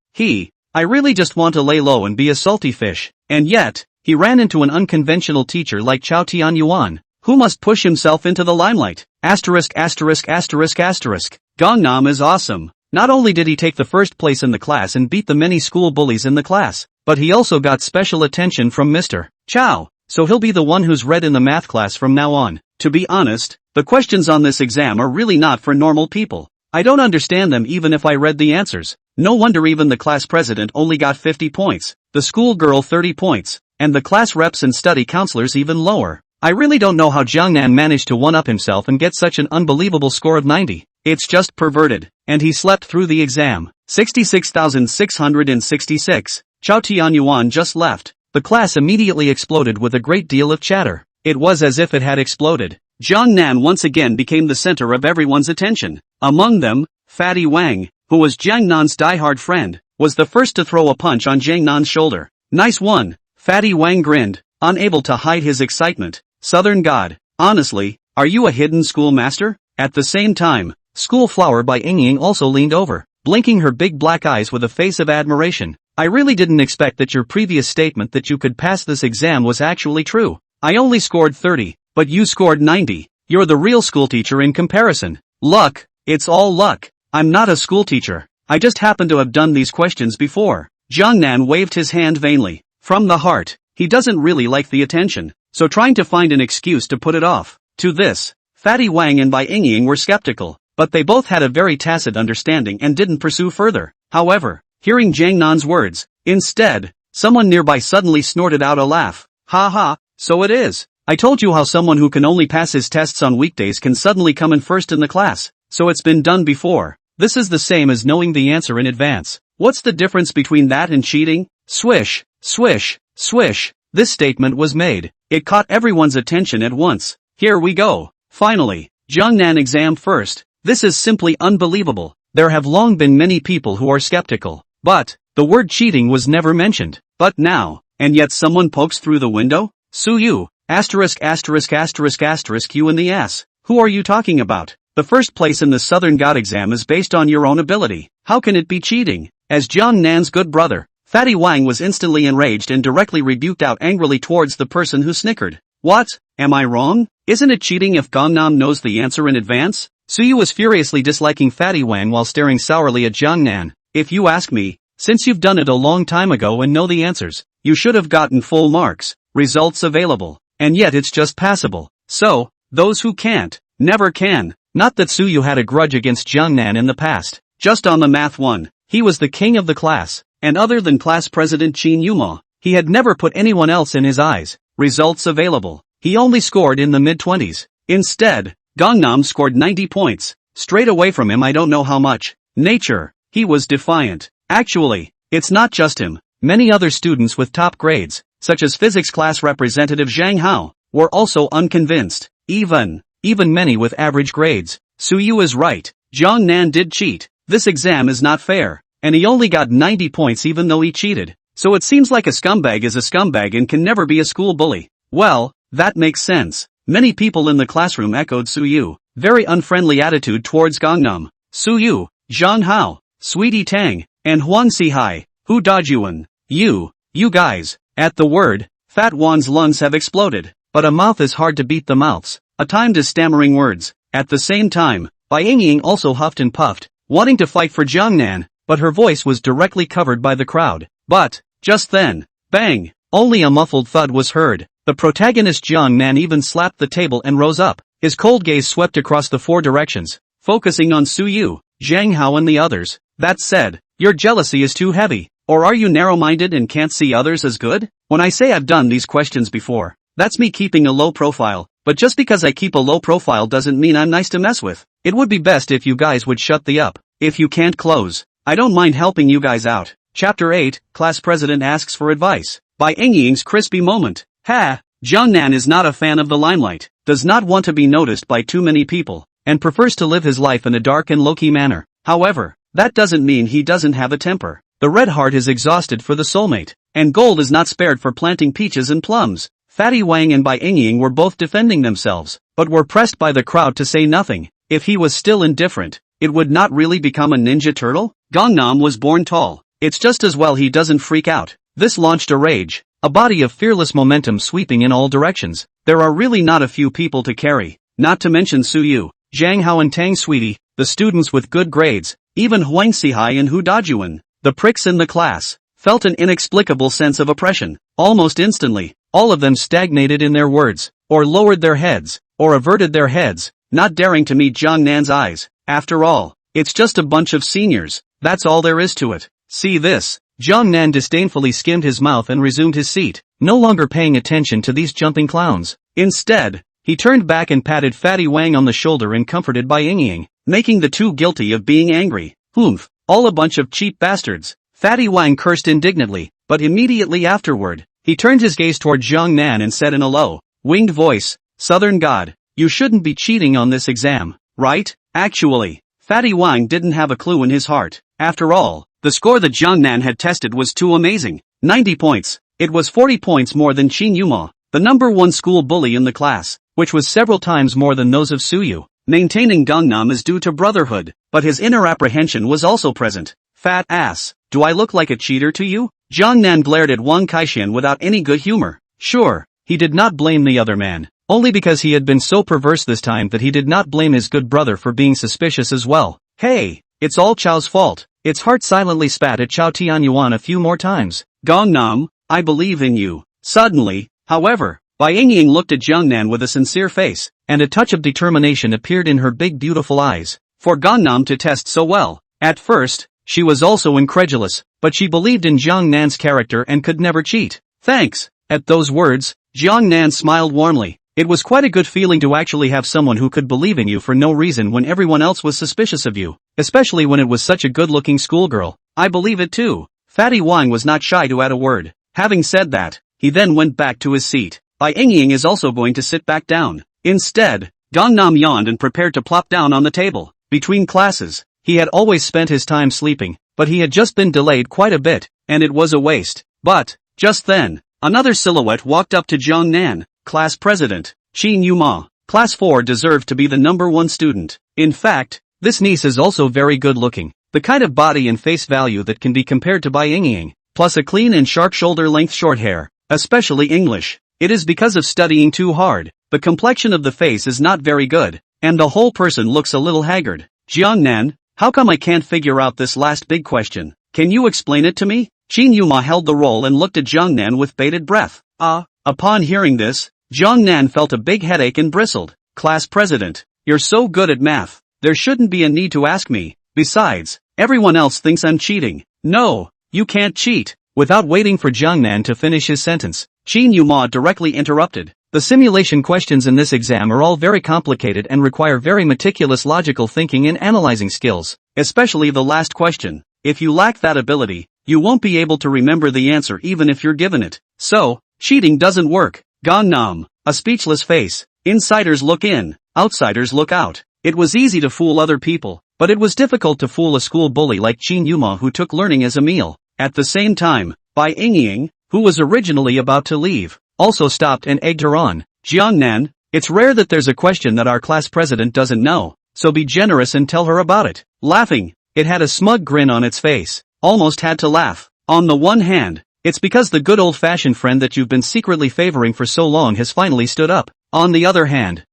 [SPEAKER 1] I really just want to lay low and be a salty fish. And yet, he ran into an unconventional teacher like Chao Tianyuan, who must push himself into the limelight. Asterisk asterisk asterisk asterisk. Gangnam is awesome. Not only did he take the first place in the class and beat the many school bullies in the class, but he also got special attention from Mr. Chao, so he'll be the one who's read in the math class from now on. To be honest, the questions on this exam are really not for normal people. I don't understand them even if I read the answers. No wonder even the class president only got 50 points, the schoolgirl 30 points, and the class reps and study counselors even lower. I really don't know how Jiang Nan managed to one-up himself and get such an unbelievable score of 90. It's just perverted. And he slept through the exam. 66,666. Chao Tianyuan just left. The class immediately exploded with a great deal of chatter. It was as if it had exploded. Jiang Nan once again became the center of everyone's attention. Among them, Fatty Wang, who was Jiang Nan's diehard friend, was the first to throw a punch on Jiang Nan's shoulder. Nice one. Fatty Wang grinned, unable to hide his excitement. Southern God, honestly, are you a hidden schoolmaster? At the same time, School Flower by Ying also leaned over, blinking her big black eyes with a face of admiration. I really didn't expect that your previous statement that you could pass this exam was actually true. I only scored 30, but you scored 90. You're the real schoolteacher in comparison. Luck, it's all luck. I'm not a schoolteacher. I just happen to have done these questions before. Jiang Nan waved his hand vainly. From the heart, he doesn't really like the attention, so trying to find an excuse to put it off. To this, Fatty Wang and Bai Ying were skeptical, but they both had a very tacit understanding and didn't pursue further. However, hearing Jiang Nan's words, instead, someone nearby suddenly snorted out a laugh. Ha ha, so it is. I told you how someone who can only pass his tests on weekdays can suddenly come in first in the class, so it's been done before. This is the same as knowing the answer in advance. What's the difference between that and cheating? Swish, swish, swish. This statement was made. It caught everyone's attention at once. Here we go. Finally, Jiang Nan exam first. This is simply unbelievable. There have long been many people who are skeptical, but the word cheating was never mentioned. But now, and yet someone pokes through the window? Su Yu, asterisk asterisk asterisk asterisk you in the ass. Who are you talking about? The first place in the Southern God exam is based on your own ability. How can it be cheating? As Jiang Nan's good brother, Fatty Wang was instantly enraged and directly rebuked out angrily towards the person who snickered. What? Am I wrong? Isn't it cheating if Gangnam knows the answer in advance? Su Yu was furiously disliking Fatty Wang while staring sourly at Jiang Nan. If you ask me, Since you've done it a long time ago and know the answers, you should have gotten full marks, results available, and yet it's just passable. So, those who can't, never can. Not that Suyu had a grudge against Jiangnan in the past, just on the math one, he was the king of the class, and other than class president Qin Yuma, he had never put anyone else in his eyes. Results available. He only scored in the mid-20s. Instead, Gangnam scored 90 points. Straight away from him I don't know how much. Nature. He was defiant. Actually, it's not just him. Many other students with top grades, such as physics class representative Zhang Hao, were also unconvinced. Even many with average grades. Suyu is right. Jiang Nan did cheat. This exam is not fair. And he only got 90 points even though he cheated. So it seems like a scumbag is a scumbag and can never be a school bully. Well, that makes sense. Many people in the classroom echoed Suyu. Very unfriendly attitude towards Gangnam. Suyu, Zhang Hao, Sweetie Tang, and Huang Sihai, Hu Dajuan. You guys. At the word, Fat Wan's lungs have exploded. But a mouth is hard to beat the mouths. A time to stammering words. At the same time, Bai Yingying also huffed and puffed, wanting to fight for Jiangnan, but her voice was directly covered by the crowd. But, just then, bang, only a muffled thud was heard. The protagonist Jiangnan even slapped the table and rose up. His cold gaze swept across the four directions, focusing on Suyu, Zhang Hao and the others. That said, your jealousy is too heavy. Or are you narrow-minded and can't see others as good? When I say I've done these questions before, that's me keeping a low profile. But just because I keep a low profile doesn't mean I'm nice to mess with. It would be best if you guys would shut the up. If you can't close, I don't mind helping you guys out. Chapter 8, Class President asks for advice. By Engying's crispy moment. Jiangnan is not a fan of the limelight, does not want to be noticed by too many people, and prefers to live his life in a dark and low-key manner. However, that doesn't mean he doesn't have a temper. The red heart is exhausted for the soulmate, and gold is not spared for planting peaches and plums. Fatty Wang and Bai Yingying were both defending themselves, but were pressed by the crowd to say nothing. If he was still indifferent, it would not really become a ninja turtle. Gangnam was born tall. It's just as well he doesn't freak out. This launched a rage, a body of fearless momentum sweeping in all directions. There are really not a few people to carry, not to mention Suyu, Zhang Hao and Tang Sweetie, the students with good grades, even Huang Sihai and Hu Dajuan, the pricks in the class, felt an inexplicable sense of oppression. Almost instantly, all of them stagnated in their words, or lowered their heads, or averted their heads, not daring to meet Jiangnan's eyes. After all, it's just a bunch of seniors, that's all there is to it. See this? Jiangnan disdainfully skimmed his mouth and resumed his seat, no longer paying attention to these jumping clowns. Instead, he turned back and patted Fatty Wang on the shoulder and comforted Bai Yingying, making the two guilty of being angry. Humph, all a bunch of cheap bastards. Fatty Wang cursed indignantly, but immediately afterward, he turned his gaze toward Jiangnan and said in a low, winged voice, Southern God, you shouldn't be cheating on this exam, right? Actually, Fatty Wang didn't have a clue in his heart. After all, the score that Jiangnan had tested was too amazing. 90 points. It was 40 points more than Qin Yuma, the number one school bully in the class, which was several times more than those of Suyu. Maintaining Gangnam is due to brotherhood, but his inner apprehension was also present. Fat ass, do I look like a cheater to you? Jiangnan glared at Wang Kaishan without any good humor. Sure, he did not blame the other man, only because he had been so perverse this time that he did not blame his good brother for being suspicious as well. Hey, it's all Chao's fault. Its heart silently spat at Chao Tianyuan a few more times. Gangnam, I believe in you. Suddenly, however, Bai Yingying looked at Jiangnan with a sincere face, and a touch of determination appeared in her big beautiful eyes. For Gangnam to test so well, at first, she was also incredulous, but she believed in Jiangnan's character and could never cheat. Thanks. At those words, Jiangnan smiled warmly. It was quite a good feeling to actually have someone who could believe in you for no reason when everyone else was suspicious of you, especially when it was such a good-looking schoolgirl. I believe it too. Fatty Wang was not shy to add a word. Having said that, he then went back to his seat. Bai Yingying is also going to sit back down. Instead, Gangnam yawned and prepared to plop down on the table. Between classes, he had always spent his time sleeping, but he had just been delayed quite a bit, and it was a waste. But, just then, another silhouette walked up to Jiangnan. Class President, Qin Yuma. Class 4 deserved to be the number one student. In fact, this niece is also very good looking, the kind of body and face value that can be compared to Bai Yingying, plus a clean and sharp shoulder-length short hair, especially English. It is because of studying too hard. The complexion of the face is not very good, and the whole person looks a little haggard. Jiangnan, how come I can't figure out this last big question? Can you explain it to me? Shin Yuma held the roll and looked at Jiangnan with bated breath. Upon hearing this, Jiangnan felt a big headache and bristled. Class president, you're so good at math. There shouldn't be a need to ask me. Besides, everyone else thinks I'm cheating. No, you can't cheat. Without waiting for Jiangnan to finish his sentence, Shin Yuma directly interrupted. The simulation questions in this exam are all very complicated and require very meticulous logical thinking and analyzing skills, especially the last question. If you lack that ability, you won't be able to remember the answer even if you're given it. So, cheating doesn't work. Gangnam, a speechless face. Insiders look in, outsiders look out. It was easy to fool other people, but it was difficult to fool a school bully like Shin Yuma who took learning as a meal. At the same time, Bai Yingying, who was originally about to leave, also stopped and egged her on. Jiangnan, it's rare that there's a question that our class president doesn't know, so be generous and tell her about it. Laughing, it had a smug grin on its face. Almost had to laugh. On the one hand, it's because the good old-fashioned friend that you've been secretly favoring for so long has finally stood up. On the other hand,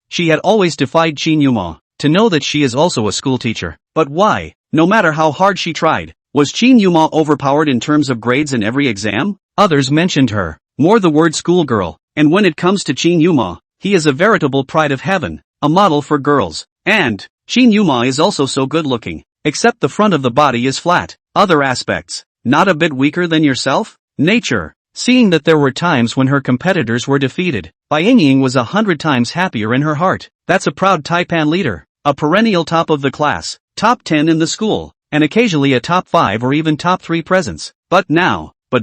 [SPEAKER 1] she had always defied Shin Yuma, to know that she is also a schoolteacher. But why? No matter how hard she tried, was Shin Yuma overpowered in terms of grades in every exam? Others mentioned her, more the word schoolgirl, and when it comes to Shin Yuma, he is a veritable pride of heaven, a model for girls. And, Shin Yuma is also so good looking, except the front of the body is flat. Other aspects, not a bit weaker than yourself? Nature. Seeing that there were times when her competitors were defeated, Bai Yingying was 100 times happier in her heart. That's a proud Taipan leader, a perennial top of the class, top 10 in the school, and occasionally a top 5 or even top 3 presence. But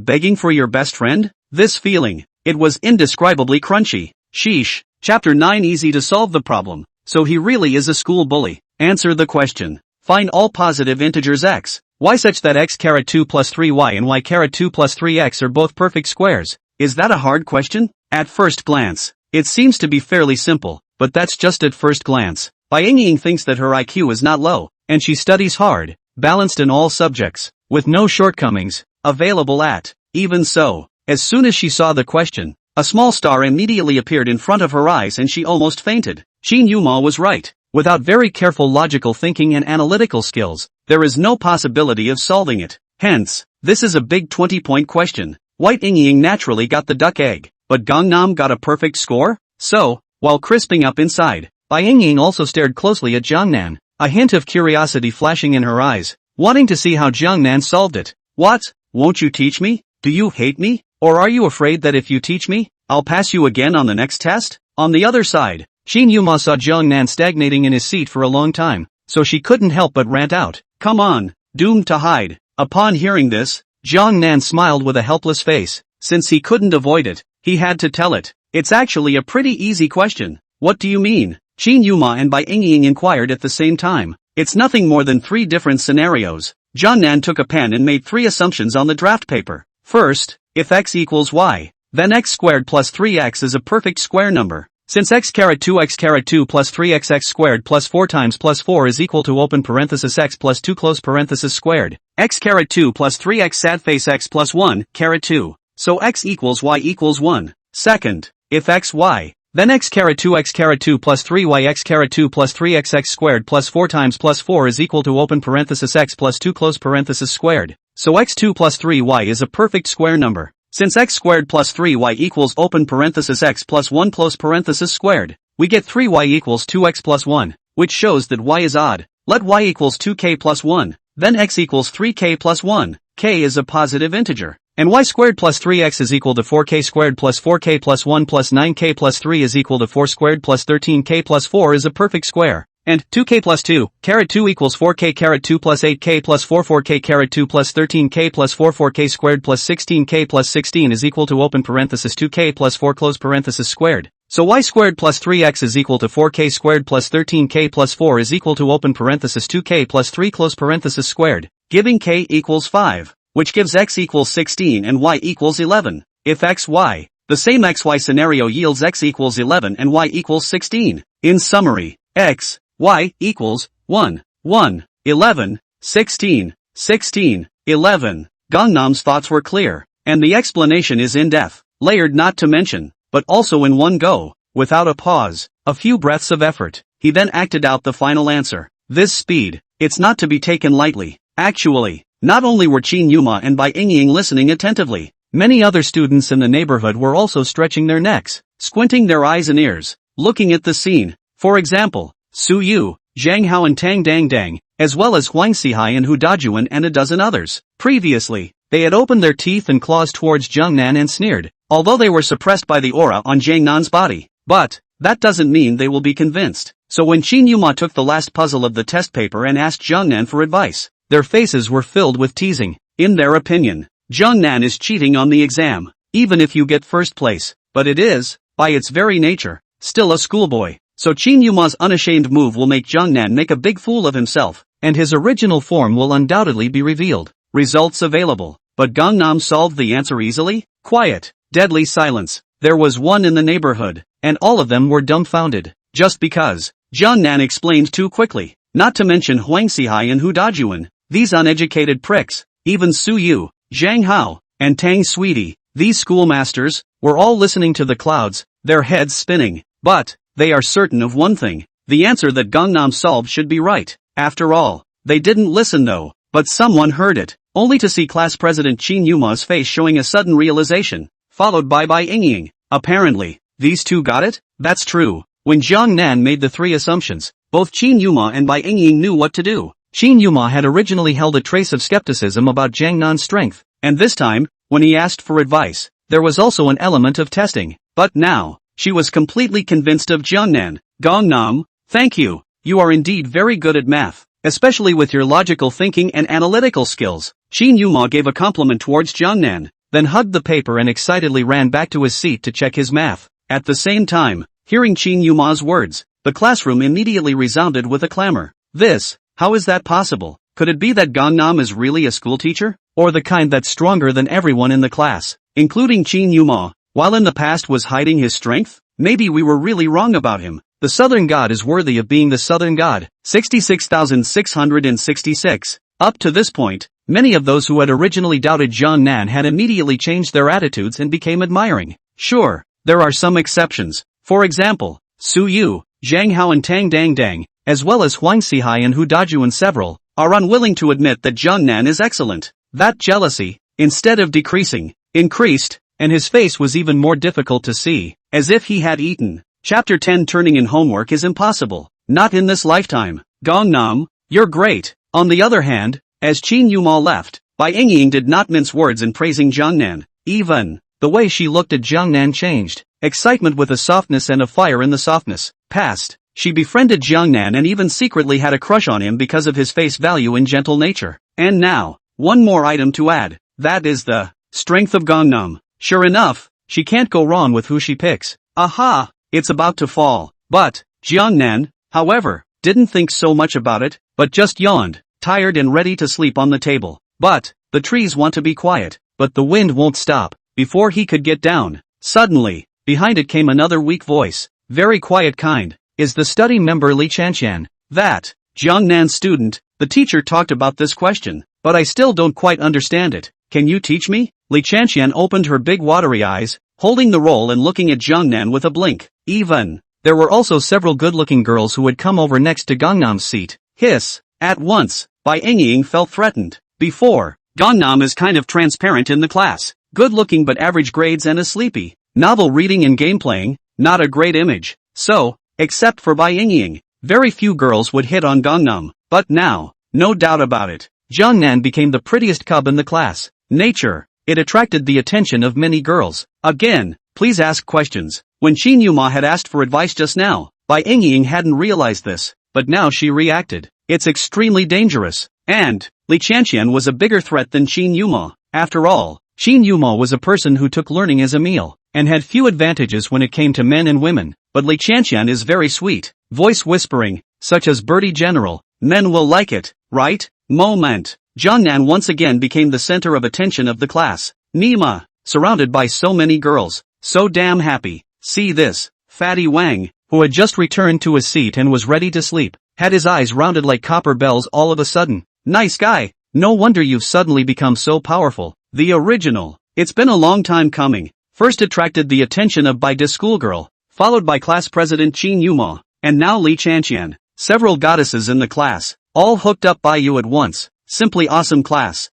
[SPEAKER 1] begging for your best friend? This feeling, it was indescribably crunchy. Sheesh. Chapter 9. Easy to solve the problem. So he really is a school bully. Answer the question. Find all positive integers x, y such that x caret 2 plus 3y and y caret 2 plus 3x are both perfect squares. Is that a hard question? At first glance, it seems to be fairly simple, but that's just at first glance. Bai Yingying thinks that her IQ is not low, and she studies hard, balanced in all subjects, with no shortcomings available at. Even so, as soon as she saw the question, a small star immediately appeared in front of her eyes and she almost fainted. Shin Yuma was right. Without very careful logical thinking and analytical skills, there is no possibility of solving it. Hence, this is a big 20-point question. White Yingying naturally got the duck egg, but Gangnam got a perfect score? So, while crisping up inside, Bai Yingying also stared closely at Jiangnan, a hint of curiosity flashing in her eyes, wanting to see how Jiangnan solved it. What? Won't you teach me? Do you hate me? Or are you afraid that if you teach me, I'll pass you again on the next test? On the other side, Shin Yuma saw Jiangnan stagnating in his seat for a long time, so she couldn't help but rant out. Come on, doomed to hide. Upon hearing this, Jiangnan smiled with a helpless face. Since he couldn't avoid it, he had to tell it. It's actually a pretty easy question. What do you mean? Shin Yuma and Bai Yingying inquired at the same time. It's nothing more than 3 different scenarios. Jiangnan took a pen and made 3 assumptions on the draft paper. First, if x equals y, then x squared plus 3x is a perfect square number. Since x caret 2 plus 3x x squared plus 4 times plus 4 is equal to open parenthesis x plus 2 close parenthesis squared, x caret 2 plus 3x sad face x plus 1 caret 2. So x equals y equals 1. Second, if x y, then x caret 2 plus 3y x caret 2 plus 3x x squared plus 4 times plus 4 is equal to open parenthesis x plus 2 close parenthesis squared. So x2 plus 3y is a perfect square number. Since x squared plus 3y equals open parenthesis x plus 1 close parenthesis squared, we get 3y equals 2x plus 1, which shows that y is odd. Let y equals 2k plus 1, then x equals 3k plus 1, k is a positive integer, and y squared plus 3x is equal to 4k squared plus 4k plus 1 plus 9k plus 3 is equal to 4 squared plus 13k plus 4 is a perfect square. And 2k plus 2, caret 2 equals 4k caret 2 plus 8k plus 4 4k caret 2 plus 13k plus 4 4k squared plus 16k plus 16 is equal to open parenthesis 2k plus 4 close parenthesis squared. So y squared plus 3x is equal to 4k squared plus 13k plus 4 is equal to open parenthesis 2k plus 3 close parenthesis squared, giving k equals 5, which gives x equals 16 and y equals 11. If x, y, the same xy scenario yields x equals 11 and y equals 16. In summary, x, y equals 1, 1, 11, 16, 16, 11. Gangnam's thoughts were clear, and the explanation is in-depth, layered not to mention, but also in one go, without a pause, a few breaths of effort. He then acted out the final answer. This speed, it's not to be taken lightly. Actually, not only were Qin Yuma and Bai Yingying listening attentively, many other students in the neighborhood were also stretching their necks, squinting their eyes and ears, looking at the scene. For example, Su Yu, Zhang Hao and Tang Dang Dang, as well as Huang Sihai and Hu Dajuan and a dozen others. Previously, they had opened their teeth and claws towards Zhang Nan and sneered, although they were suppressed by the aura on Zhang Nan's body. But that doesn't mean they will be convinced. So when Qin Yuma took the last puzzle of the test paper and asked Zhang Nan for advice, their faces were filled with teasing. In their opinion, Zhang Nan is cheating on the exam, even if you get first place. But it is, by its very nature, still a schoolboy. So Qin Yuma's unashamed move will make Zhang Nan make a big fool of himself, and his original form will undoubtedly be revealed. Results available. But Gangnam solved the answer easily? Quiet, deadly silence. There was one in the neighborhood, and all of them were dumbfounded. Just because Zhang Nan explained too quickly, not to mention Huang Sihai and Hu Dajuan, these uneducated pricks, even Su Yu, Zhang Hao, and Tang Sweetie, these schoolmasters, were all listening to the clouds, their heads spinning. But they are certain of one thing, the answer that Gangnam solved should be right. After all, they didn't listen though, but someone heard it, only to see class president Qin Yuma's face showing a sudden realization, followed by Bai Yingying. Apparently, these two got it? That's true. When Zhang Nan made the three assumptions, both Qin Yuma and Bai Yingying knew what to do. Qin Yuma had originally held a trace of skepticism about Zhang Nan's strength, and this time, when he asked for advice, there was also an element of testing. But now, she was completely convinced of Zhang Nan. Gangnam, thank you. You are indeed very good at math, especially with your logical thinking and analytical skills. Qin Yuma gave a compliment towards Zhang Nan, then hugged the paper and excitedly ran back to his seat to check his math. At the same time, hearing Qin Yuma's words, the classroom immediately resounded with a clamor. How is that possible? Could it be that Gangnam is really a schoolteacher? Or the kind that's stronger than everyone in the class, including Qin Yuma, while in the past was hiding his strength? Maybe we were really wrong about him. The Southern God is worthy of being the Southern God. 66,666. Up to this point, many of those who had originally doubted Zhang Nan had immediately changed their attitudes and became admiring. Sure, there are some exceptions. For example, Su Yu, Zhang Hao and Tang Dang Dang, as well as Huang Sihai and Hu Dajuan several, are unwilling to admit that Zhang Nan is excellent. That jealousy, instead of decreasing, increased, and his face was even more difficult to see, as if he had eaten. Chapter 10 Turning in homework is impossible. Not in this lifetime. Gangnam, you're great. On the other hand, as Qin Yuma left, Bai Yingying did not mince words in praising Zhang Nan. Even the way she looked at Zhang Nan changed. Excitement with a softness and a fire in the softness passed. She befriended Zhang Nan and even secretly had a crush on him because of his face value and gentle nature. And now, one more item to add. That is the strength of Gangnam. Sure enough, she can't go wrong with who she picks. Aha! It's about to fall. But Zhang Nan, however, didn't think so much about it, but just yawned, tired and ready to sleep on the table. But the trees want to be quiet, but the wind won't stop. Before he could get down, suddenly, behind it came another weak voice, very quiet kind. Is the study member Li Chanqian? That Zhang Nan's student. The teacher talked about this question, but I still don't quite understand it. Can you teach me? Li Chanqian opened her big watery eyes, holding the roll and looking at Zhang Nan with a blink. Even there were also several good-looking girls who had come over next to Gangnam's seat. Hiss. At once, Bai Yingying felt threatened. Before, Gangnam is kind of transparent in the class. Good-looking but average grades and a sleepy, novel reading and game playing, not a great image. So, except for Bai Yingying, very few girls would hit on Gangnam. But now, no doubt about it, Zhang Nan became the prettiest cub in the class. Nature. It attracted the attention of many girls. Again, please ask questions. When Qin Yuma had asked for advice just now, Bai Yingying hadn't realized this, but now she reacted. It's extremely dangerous. And Li Chanqian was a bigger threat than Qin Yuma. After all, Qin Yuma was a person who took learning as a meal, and had few advantages when it came to men and women. But Li Chanqian is very sweet, voice whispering, such as Birdie General. Men will like it, right? Moment. Zhang Nan once again became the center of attention of the class. Nima, surrounded by so many girls, so damn happy. See this, Fatty Wang, who had just returned to his seat and was ready to sleep, had his eyes rounded like copper bells all of a sudden. Nice guy, no wonder you've suddenly become so powerful. The original. It's been a long time coming. First attracted the attention of Bai De schoolgirl, followed by class president Qin Yuma, and now Li Chanqian. Several goddesses in the class, all hooked up by you at once. simply awesome class.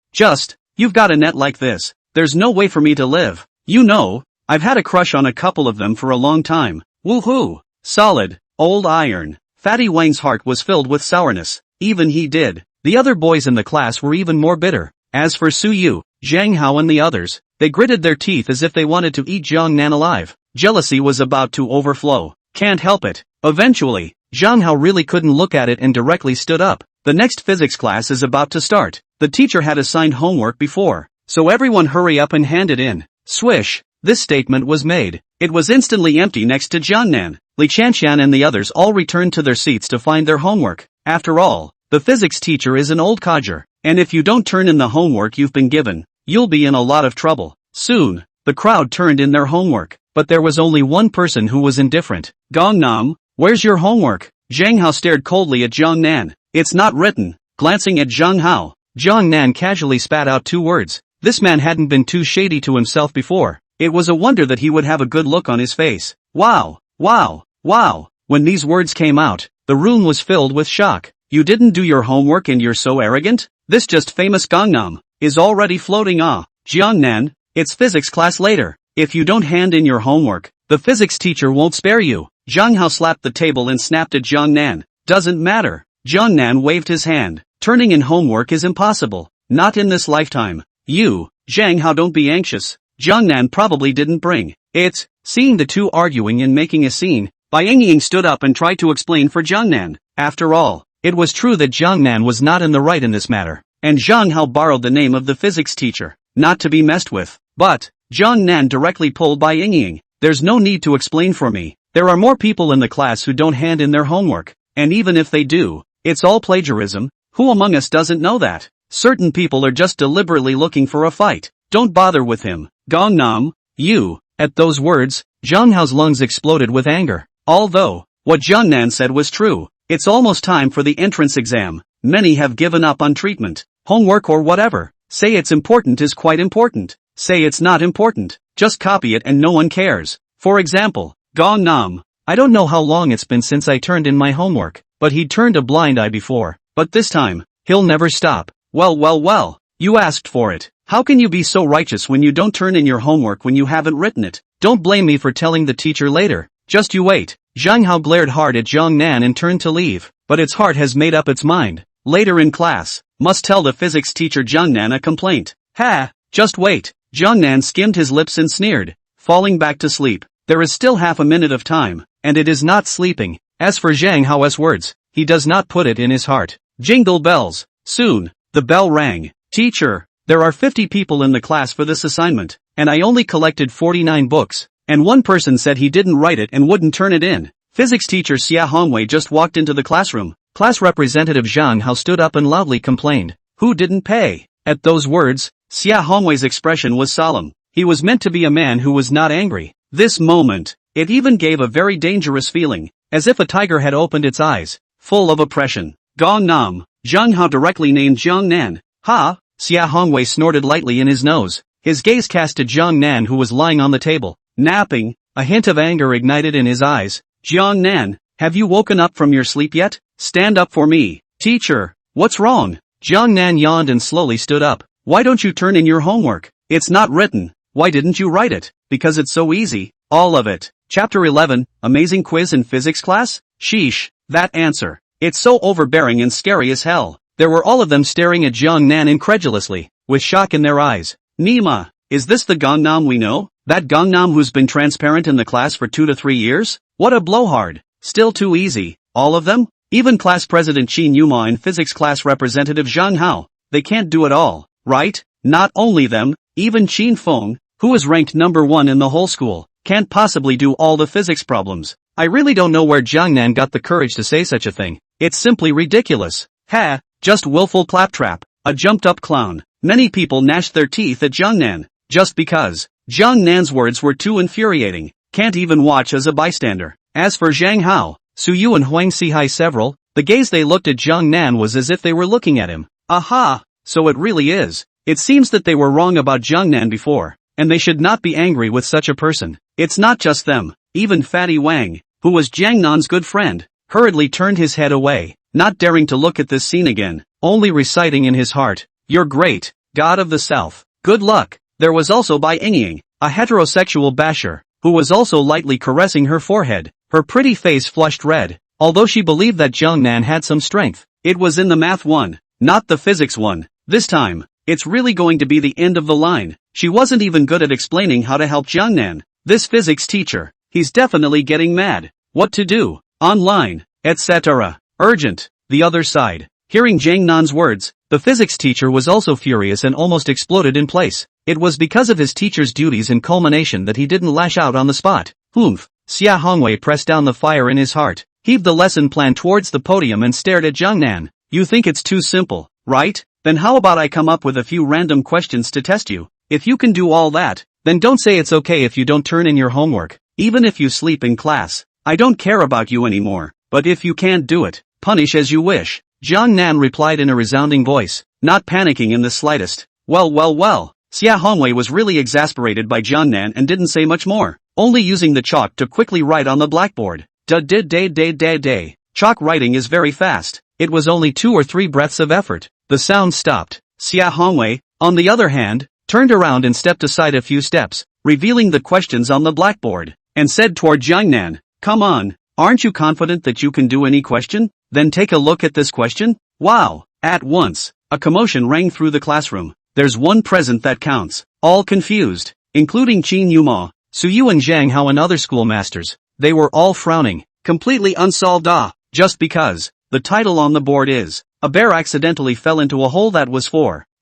[SPEAKER 1] You've got a net like this. There's no way for me to live. You know, I've had a crush on a couple of them for a long time. Woohoo! Solid, old iron. Fatty Wang's heart was filled with sourness. Even he did. The other boys in the class were even more bitter. As for Su Yu, Zhang Hao and the others, they gritted their teeth as if they wanted to eat Zhang Nan alive. Jealousy was about to overflow. Can't help it. Eventually, Zhang Hao really couldn't look at it and directly stood up. The next physics class is about to start. The teacher had assigned homework before, so everyone hurry up and hand it in. Swish! This statement was made. It was instantly empty next to Zhang Nan. Li Chanshan and the others all returned to their seats to find their homework. After all, the physics teacher is an old codger, and if you don't turn in the homework you've been given, you'll be in a lot of trouble. Soon, the crowd turned in their homework, but there was only one person who was indifferent. Gangnam, where's your homework? Zhang Hao stared coldly at Zhang Nan. It's not written. Glancing at Zhang Hao, Zhang Nan casually spat out 2 words. This man hadn't been too shady to himself before. It was a wonder that he would have a good look on his face. Wow, wow, wow. When these words came out, the room was filled with shock. You didn't do your homework and you're so arrogant? This just famous Gangnam is already floating. Jiang Nan, it's physics class later. If you don't hand in your homework, the physics teacher won't spare you. Zhang Hao slapped the table and snapped at Jiang Nan. Doesn't matter. Jiang Nan waved his hand. Turning in homework is impossible. Not in this lifetime. You, Zhang Hao, don't be anxious. Jiang Nan probably didn't bring it. Seeing the two arguing and making a scene, Bai Yingying stood up and tried to explain for Jiang Nan. After all, it was true that Jiang Nan was not in the right in this matter, and Zhang Hao borrowed the name of the physics teacher, not to be messed with. But Jiang Nan directly pulled Bai Yingying. There's no need to explain for me. There are more people in the class who don't hand in their homework, and even if they do, it's all plagiarism. Who among us doesn't know that? Certain people are just deliberately looking for a fight. Don't bother with him. Gangnam, you. At those words, Zhang Hao's lungs exploded with anger. Although, what Jiang Nan said was true. It's almost time for the entrance exam. Many have given up on treatment, homework or whatever. Say it's important is quite important. Say it's not important. Just copy it and no one cares. For example, Gangnam. I don't know how long it's been since I turned in my homework, but he'd turned a blind eye before. But this time, he'll never stop. Well, you asked for it. How can you be so righteous when you don't turn in your homework when you haven't written it? Don't blame me for telling the teacher later. Just you wait. Zhang Hao glared hard at Jiang Nan and turned to leave, but its heart has made up its mind. Later in class, must tell the physics teacher Jiang Nan a complaint. Ha! Just wait. Jiang Nan skimmed his lips and sneered, falling back to sleep. There is still half a minute of time, and it is not sleeping. As for Zhang Hao's words, he does not put it in his heart. Jingle bells. Soon, the bell rang. Teacher, there are 50 people in the class for this assignment, and I only collected 49 books, and one person said he didn't write it and wouldn't turn it in. Physics teacher Xia Hongwei just walked into the classroom. Class representative Zhang Hao stood up and loudly complained. Who didn't pay? At those words, Xia Hongwei's expression was solemn. He was meant to be a man who was not angry. This moment, it even gave a very dangerous feeling, as if a tiger had opened its eyes, full of oppression. Gangnam. Zhang Hao directly named Jiang Nan. Ha! Xia Hongwei snorted lightly in his nose. His gaze cast to Jiang Nan who was lying on the table, napping. A hint of anger ignited in his eyes. Jiang Nan, have you woken up from your sleep yet? Stand up for me. Teacher, what's wrong? Jiang Nan yawned and slowly stood up. Why don't you turn in your homework? It's not written. Why didn't you write it? Because it's so easy. All of it. Chapter 11, Amazing Quiz in Physics Class? Sheesh, that answer. It's so overbearing and scary as hell. There were all of them staring at Jiang Nan incredulously, with shock in their eyes. Nima, is this the Gangnam we know? That Gangnam who's been transparent in the class for 2 to 3 years? What a blowhard. Still too easy. All of them? Even class president Qin Yuma and physics class representative Zhang Hao. They can't do it all, right? Not only them, even Qin Feng, who is ranked number 1 in the whole school, can't possibly do all the physics problems. I really don't know where Jiang Nan got the courage to say such a thing. It's simply ridiculous. Ha! Just willful claptrap. A jumped-up clown. Many people gnashed their teeth at Jiang Nan, just because Jiang Nan's words were too infuriating. Can't even watch as a bystander. As for Zhang Hao, Su Yu and Huang Sihai several, the gaze they looked at Jiang Nan was as if they were looking at him. Aha! So it really is. It seems that they were wrong about Jiang Nan before, and they should not be angry with such a person. It's not just them. Even Fatty Wang, who was Jiang Nan's good friend, hurriedly turned his head away, not daring to look at this scene again. only reciting in his heart, "You're great, God of the South. Good luck." There was also Bai Yingying, a heterosexual basher, who was also lightly caressing her forehead. Her pretty face flushed red, although she believed that Jiangnan had some strength. It was in the math one, not the physics one. This time, it's really going to be the end of the line. She wasn't even good at explaining how to help Jiangnan. This physics teacher, he's definitely getting mad. What to do? Online, etc. Urgent. The other side. Hearing Jiangnan's words, the physics teacher was also furious and almost exploded in place. It was because of his teacher's duties and culmination that he didn't lash out on the spot. Humph. Xia Hongwei pressed down the fire in his heart, heaved the lesson plan towards the podium and stared at Jiangnan. You think it's too simple, right? Then how about I come up with a few random questions to test you? If you can do all that, then don't say it's okay if you don't turn in your homework, even if you sleep in class. I don't care about you anymore, but if you can't do it, punish as you wish. Jiangnan replied in a resounding voice, not panicking in the slightest. Well. Xia Hongwei was really exasperated by Jiangnan and didn't say much more, only using the chalk to quickly write on the blackboard. Day. Chalk writing is very fast. It was only 2 or 3 breaths of effort. The sound stopped. Xia Hongwei, on the other hand, turned around and stepped aside a few steps, revealing the questions on the blackboard, and said toward Jiangnan, "Come on, aren't you confident that you can do any question? Then take a look at this question." Wow! At once, a commotion rang through the classroom. There's one present that counts. All confused, including Qin Yuma, Su Yu and Zhang Hao and other schoolmasters. They were all frowning, completely unsolved. Just because the title on the board is, "A bear accidentally fell into a hole that was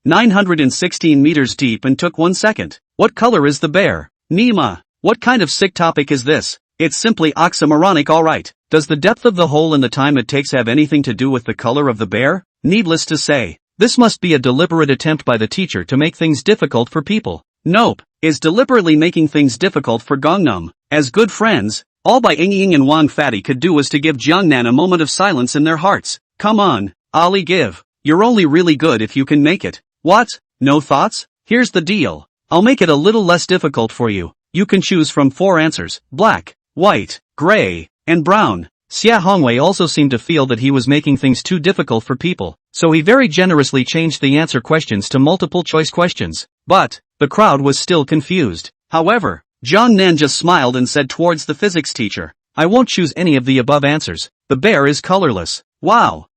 [SPEAKER 1] 916 meters deep and took 1 second. What color is the bear?" Nima, what kind of sick topic is this? It's simply oxymoronic, alright. Does the depth of the hole and the time it takes have anything to do with the color of the bear? Needless to say, this must be a deliberate attempt by the teacher to make things difficult for people. Nope, is deliberately making things difficult for Gangnam. As good friends, all Bai Yingying and Wang Fatty could do was to give Jiangnan a moment of silence in their hearts. Come on, Ali, give. You're only really good if you can make it. What? No thoughts? Here's the deal. I'll make it a little less difficult for you. You can choose from 4 answers: black, white, gray, and brown. Xia Hongwei also seemed to feel that he was making things too difficult for people, so he very generously changed the answer questions to multiple choice questions. But the crowd was still confused. However, Jiangnan just smiled and said towards the physics teacher, "I won't choose any of the above answers. The bear is colorless." Wow.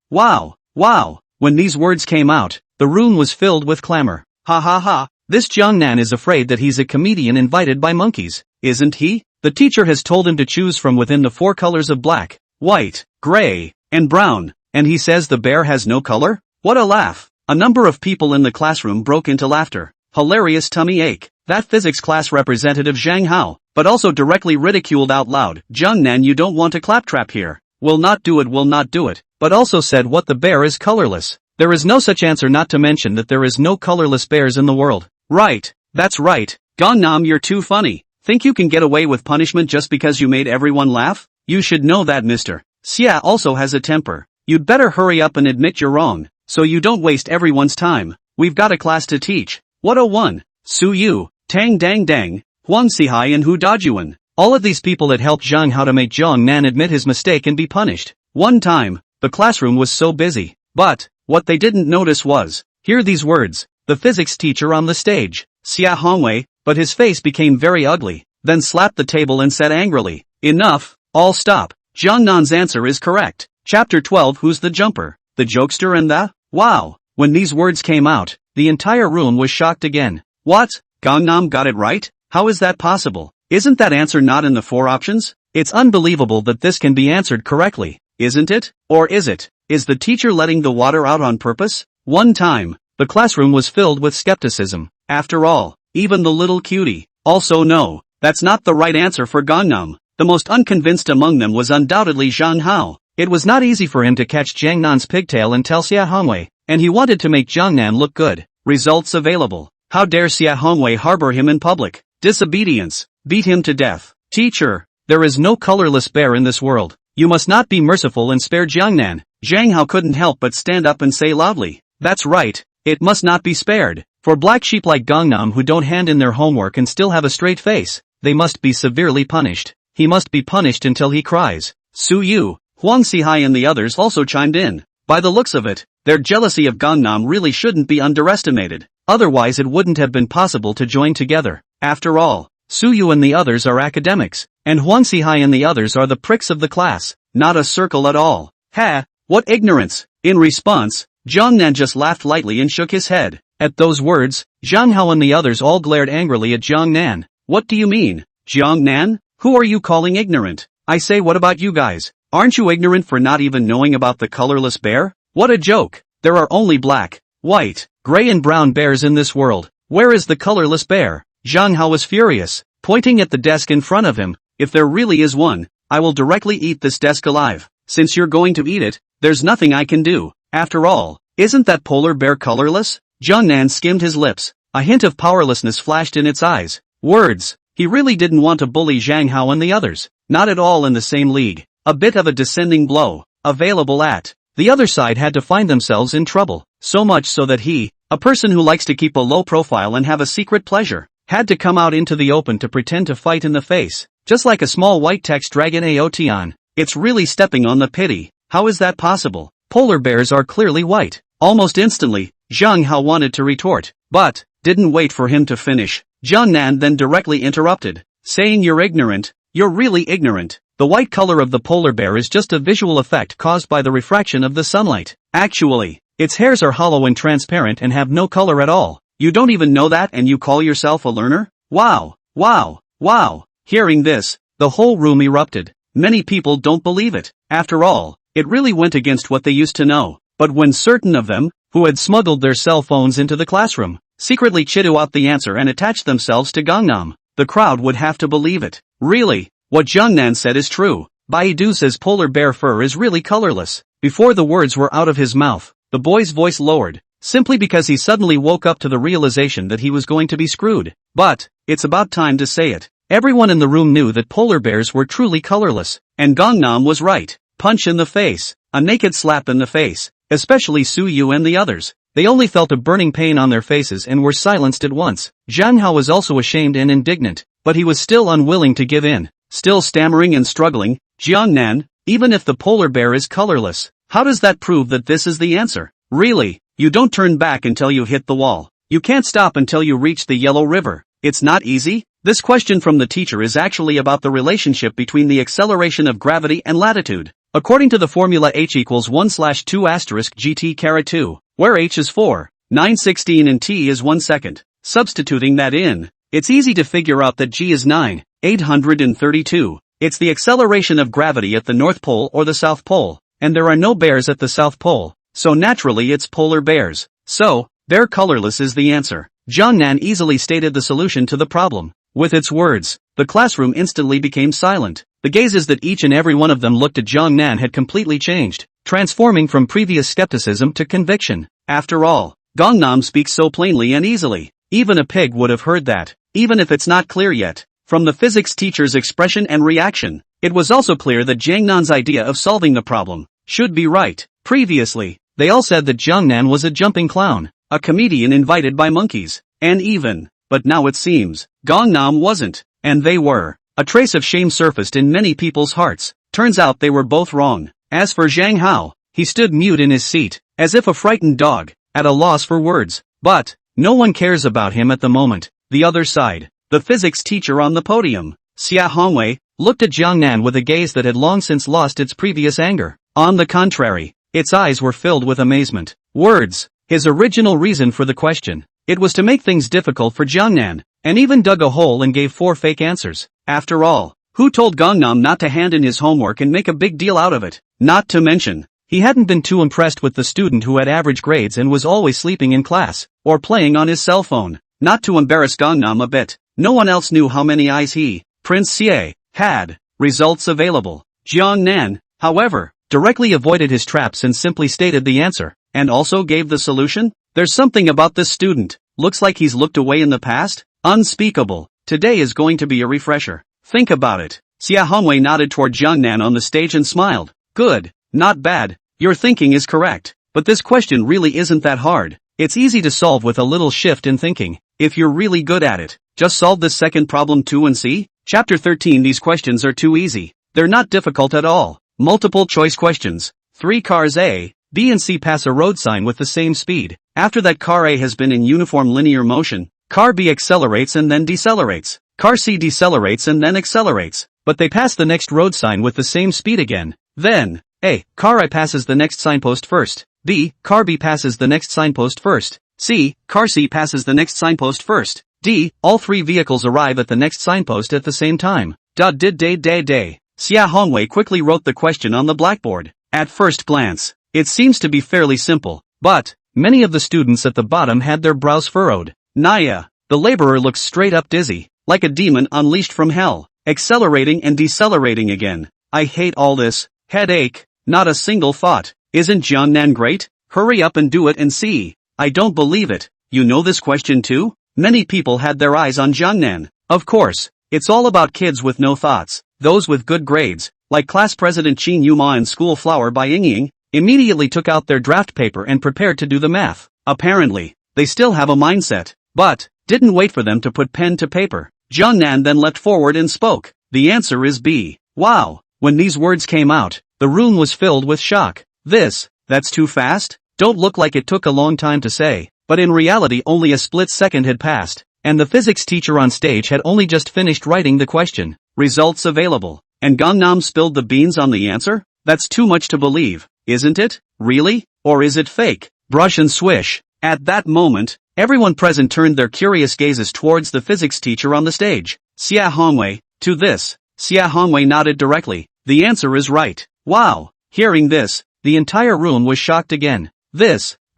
[SPEAKER 1] When these words came out, the room was filled with clamor. Ha. This Jiangnan is afraid that he's a comedian invited by monkeys, isn't he? The teacher has told him to choose from within the 4 colors of black, white, gray, and brown, and he says the bear has no color? What a laugh. A number of people in the classroom broke into laughter. Hilarious tummy ache. That physics class representative Zhang Hao, but also directly ridiculed out loud, "Jiangnan, you don't want a claptrap here. Will not do it, but also said what the bear is colorless. There is no such answer, not to mention that there is no colorless bears in the world." Right, that's right. Gangnam, you're too funny. Think you can get away with punishment just because you made everyone laugh? You should know that Mr. Xia also has a temper. You'd better hurry up and admit you're wrong, so you don't waste everyone's time. We've got a class to teach. 101. Su Yu, Tang Dang, Huang Sihai and Hu Dajuan. All of these people had helped Zhang Hao to make Jiangnan admit his mistake and be punished. One time, the classroom was so busy. But what they didn't notice was, hear these words, the physics teacher on the stage, Xia Hongwei, but his face became very ugly, then slapped the table and said angrily, "Enough, all stop. Jiangnan's answer is correct." Chapter 12. Who's the jumper? The jokester and the? Wow. When these words came out, the entire room was shocked again. What? Gangnam got it right? How is that possible? Isn't that answer not in the 4 options? It's unbelievable that this can be answered correctly, isn't it? Or is it? Is the teacher letting the water out on purpose? One time, the classroom was filled with skepticism. After all, even the little cutie. Also no, that's not the right answer for Gangnam. The most unconvinced among them was undoubtedly Zhang Hao. It was not easy for him to catch Jiangnan's pigtail and tell Xia Hongwei, and he wanted to make Jiangnan look good. Results available. How dare Xia Hongwei harbor him in public? Disobedience. Beat him to death. Teacher, there is no colorless bear in this world. You must not be merciful and spare Jiangnan. Zhang Hao couldn't help but stand up and say loudly, "That's right, it must not be spared. For black sheep like Gangnam who don't hand in their homework and still have a straight face, they must be severely punished. He must be punished until he cries." Su Yu, Huang Sihai and the others also chimed in. By the looks of it, their jealousy of Gangnam really shouldn't be underestimated. Otherwise it wouldn't have been possible to join together. After all, Suyu and the others are academics, and Hwansihai and the others are the pricks of the class, not a circle at all. Ha! What ignorance! In response, Jiangnan just laughed lightly and shook his head. At those words, Zhang Hao and the others all glared angrily at Jiangnan. What do you mean, Jiangnan? Who are you calling ignorant? I say, what about you guys? Aren't you ignorant for not even knowing about the colorless bear? What a joke! There are only black, white, gray and brown bears in this world. Where is the colorless bear? Zhang Hao was furious, pointing at the desk in front of him. If there really is one, I will directly eat this desk alive. Since you're going to eat it, there's nothing I can do. After all, isn't that polar bear colorless? Jiangnan skimmed his lips. A hint of powerlessness flashed in its eyes. Words. He really didn't want to bully Zhang Hao and the others. Not at all in the same league. A bit of a descending blow. Available at. The other side had to find themselves in trouble. So much so that he, a person who likes to keep a low profile and have a secret pleasure, had to come out into the open to pretend to fight in the face. Just like a small white text dragon Aotion. It's really stepping on the pity. How is that possible? Polar bears are clearly white. Almost instantly, Zhang Hao wanted to retort, but didn't wait for him to finish. Jiangnan then directly interrupted, saying, you're ignorant. You're really ignorant. The white color of the polar bear is just a visual effect caused by the refraction of the sunlight. Actually, its hairs are hollow and transparent and have no color at all. You don't even know that and you call yourself a learner? Wow, wow, wow. Hearing this, the whole room erupted. Many people don't believe it. After all, it really went against what they used to know. But when certain of them, who had smuggled their cell phones into the classroom, secretly chitted out the answer and attached themselves to Gangnam, the crowd would have to believe it. Really, what Jiangnan said is true. Baidu says polar bear fur is really colorless. Before the words were out of his mouth, the boy's voice lowered, simply because he suddenly woke up to the realization that he was going to be screwed. But, it's about time to say it. Everyone in the room knew that polar bears were truly colorless, and Gangnam was right. Punch in the face, a naked slap in the face, especially Suyu and the others. They only felt a burning pain on their faces and were silenced at once. Zhang Hao was also ashamed and indignant, but he was still unwilling to give in. Still stammering and struggling, Jiangnan, even if the polar bear is colorless, how does that prove that this is the answer? Really, you don't turn back until you hit the wall. You can't stop until you reach the Yellow River. It's not easy? This question from the teacher is actually about the relationship between the acceleration of gravity and latitude. According to the formula h equals 1/2 asterisk gt caret 2, where h is 4, 9/16 and t is 1 second. Substituting that in, it's easy to figure out that g is 9,832. It's the acceleration of gravity at the North Pole or the South Pole, and there are no bears at the South Pole, so naturally it's polar bears. So, they're colorless is the answer. Jiangnan easily stated the solution to the problem. With its words, the classroom instantly became silent. The gazes that each and every one of them looked at Jiangnan had completely changed, transforming from previous skepticism to conviction. After all, Gangnam speaks so plainly and easily. Even a pig would have heard that, even if it's not clear yet. From the physics teacher's expression and reaction, it was also clear that Jiangnan's idea of solving the problem should be right. Previously, they all said that Jiangnan was a jumping clown, a comedian invited by monkeys, and even, but now it seems, Gangnam wasn't, and they were. A trace of shame surfaced in many people's hearts. Turns out they were both wrong. As for Zhang Hao, he stood mute in his seat, as if a frightened dog, at a loss for words. But, no one cares about him at the moment. The other side, the physics teacher on the podium, Xia Hongwei, looked at Jiangnan with a gaze that had long since lost its previous anger. On the contrary, its eyes were filled with amazement. Words, his original reason for the question. It was to make things difficult for Jiangnan, and even dug a hole and gave 4 fake answers. After all, who told Gangnam not to hand in his homework and make a big deal out of it? Not to mention, he hadn't been too impressed with the student who had average grades and was always sleeping in class, or playing on his cell phone. Not to embarrass Gangnam a bit, no one else knew how many eyes he, Prince Xie, had. Results available. Jiangnan, however, directly avoided his traps and simply stated the answer, and also gave the solution. There's something about this student, looks like he's looked away in the past. Unspeakable. Today is going to be a refresher. Think about it. Xia Hongwei nodded toward Jiangnan on the stage and smiled. Good. Not bad. Your thinking is correct. But this question really isn't that hard. It's easy to solve with a little shift in thinking. If you're really good at it, just solve this second problem too and see. Chapter 13. These questions are too easy. They're not difficult at all. Multiple choice questions. 3 cars A, B and C pass a road sign with the same speed. After that, car A has been in uniform linear motion. Car B accelerates and then decelerates. Car C decelerates and then accelerates. But they pass the next road sign with the same speed again. Then, A. Car I passes the next signpost first. B. Car B passes the next signpost first. C. Car C passes the next signpost first. D. All three vehicles arrive at the next signpost at the same time. Did day. Xia Hongwei quickly wrote the question on the blackboard. At first glance, it seems to be fairly simple, but many of the students at the bottom had their brows furrowed. Naya, the laborer, looks straight up dizzy, like a demon unleashed from hell, accelerating and decelerating again. I hate all this. Headache. Not a single thought. Isn't Jiangnan great? Hurry up and do it and see. I don't believe it. You know this question too? Many people had their eyes on Jiangnan. Of course, it's all about kids with no thoughts. Those with good grades, like class president Qin Yuma and school flower by Yingying, immediately took out their draft paper and prepared to do the math. Apparently, they still have a mindset, but didn't wait for them to put pen to paper. Jiangnan then leapt forward and spoke. The answer is B. Wow. When these words came out, the room was filled with shock. That's too fast? Don't look like it took a long time to say, but in reality only a split second had passed, and the physics teacher on stage had only just finished writing the question. Results available. And Gangnam spilled the beans on the answer? That's too much to believe, isn't it? Really? Or is it fake? Brush and swish. At that moment, everyone present turned their curious gazes towards the physics teacher on the stage. Xia Hongwei. To this, Xia Hongwei nodded directly. The answer is right. Wow. Hearing this, the entire room was shocked again.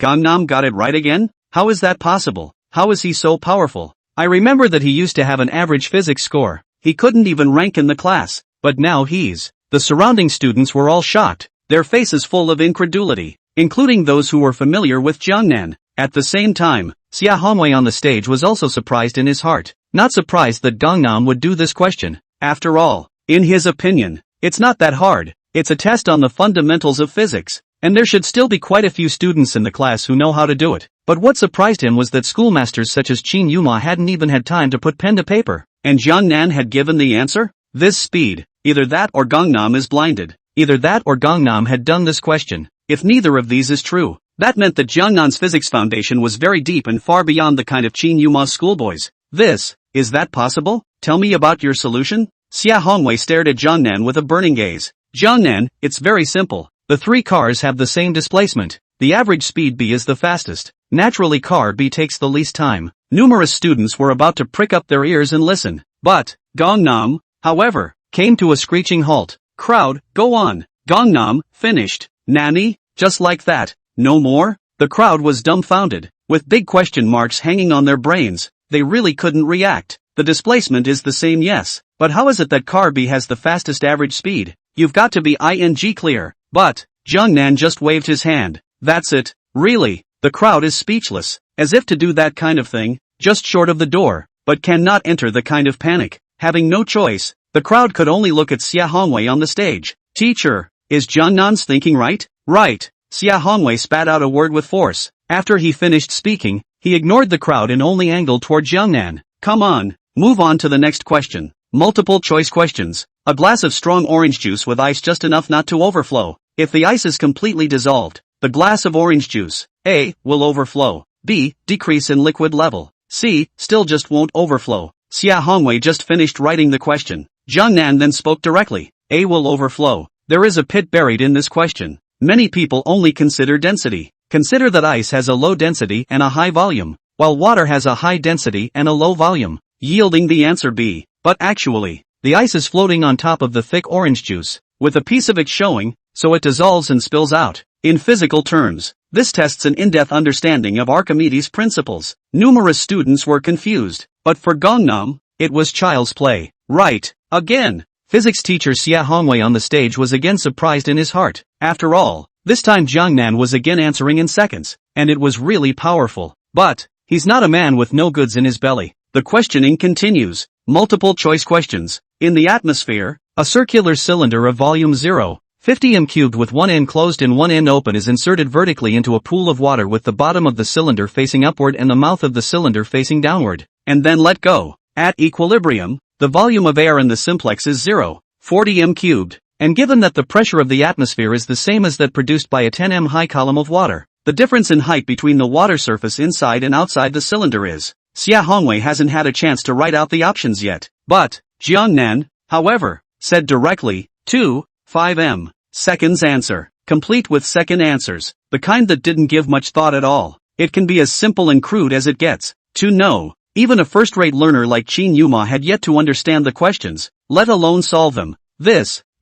[SPEAKER 1] Gangnam got it right again? How is that possible? How is he so powerful? I remember that he used to have an average physics score. He couldn't even rank in the class, but now he's. The surrounding students were all shocked, their faces full of incredulity, including those who were familiar with Jiangnan. At the same time, Xia Hongwei on the stage was also surprised in his heart, not surprised that Gangnam would do this question. After all, in his opinion, it's not that hard. It's a test on the fundamentals of physics, and there should still be quite a few students in the class who know how to do it. But what surprised him was that schoolmasters such as Qin Yuma hadn't even had time to put pen to paper, and Jiangnan had given the answer? This speed. Either that or Gangnam is blinded. Either that or Gangnam had done this question. If neither of these is true, that meant that Jiangnan's physics foundation was very deep and far beyond the kind of Qin Yuma's schoolboys. Is that possible? Tell me about your solution? Xia Hongwei stared at Jiangnan with a burning gaze. Jiangnan, it's very simple. The three cars have the same displacement. The average speed B is the fastest. Naturally, car B takes the least time. Numerous students were about to prick up their ears and listen. But Gangnam, however, came to a screeching halt. Crowd, go on. Gangnam, finished. Nani? Just like that. No more? The crowd was dumbfounded, with big question marks hanging on their brains. They really couldn't react. The displacement is the same, yes. But how is it that car B has the fastest average speed? You've got to be ing clear. But Jiangnan just waved his hand. That's it. Really? The crowd is speechless, as if to do that kind of thing, just short of the door, but cannot enter the kind of panic. Having no choice, the crowd could only look at Xia Hongwei on the stage. Teacher, is Jiangnan's thinking right? Right. Xia Hongwei spat out a word with force. After he finished speaking, he ignored the crowd and only angled toward Jiangnan. Come on, move on to the next question. Multiple choice questions. A glass of strong orange juice with ice just enough not to overflow. If the ice is completely dissolved, the glass of orange juice, A, will overflow. B, decrease in liquid level. C, still just won't overflow. Xia Hongwei just finished writing the question. Jiangnan then spoke directly. A will overflow. There is a pit buried in this question. Many people only consider density. Consider that ice has a low density and a high volume, while water has a high density and a low volume, yielding the answer B. But actually, the ice is floating on top of the thick orange juice, with a piece of it showing, so it dissolves and spills out. In physical terms, this tests an in-depth understanding of Archimedes' principles. Numerous students were confused, but for Gangnam, it was child's play. Right, again. Physics teacher Xia Hongwei on the stage was again surprised in his heart. After all, this time Jiangnan was again answering in seconds, and it was really powerful. But he's not a man with no goods in his belly. The questioning continues. Multiple choice questions. In the atmosphere, a circular cylinder of volume 0.50 m cubed with one end closed and one end open is inserted vertically into a pool of water with the bottom of the cylinder facing upward and the mouth of the cylinder facing downward, and then let go. At equilibrium, the volume of air in the simplex is 0.40 m cubed, and given that the pressure of the atmosphere is the same as that produced by a 10 m high column of water, the difference in height between the water surface inside and outside the cylinder is. Xia Hongwei hasn't had a chance to write out the options yet, but Jiangnan, however, said directly, 2.5 seconds answer, complete with second answers, the kind that didn't give much thought at all. It can be as simple and crude as it gets. To know. Even a first-rate learner like Qin Yuma had yet to understand the questions, let alone solve them.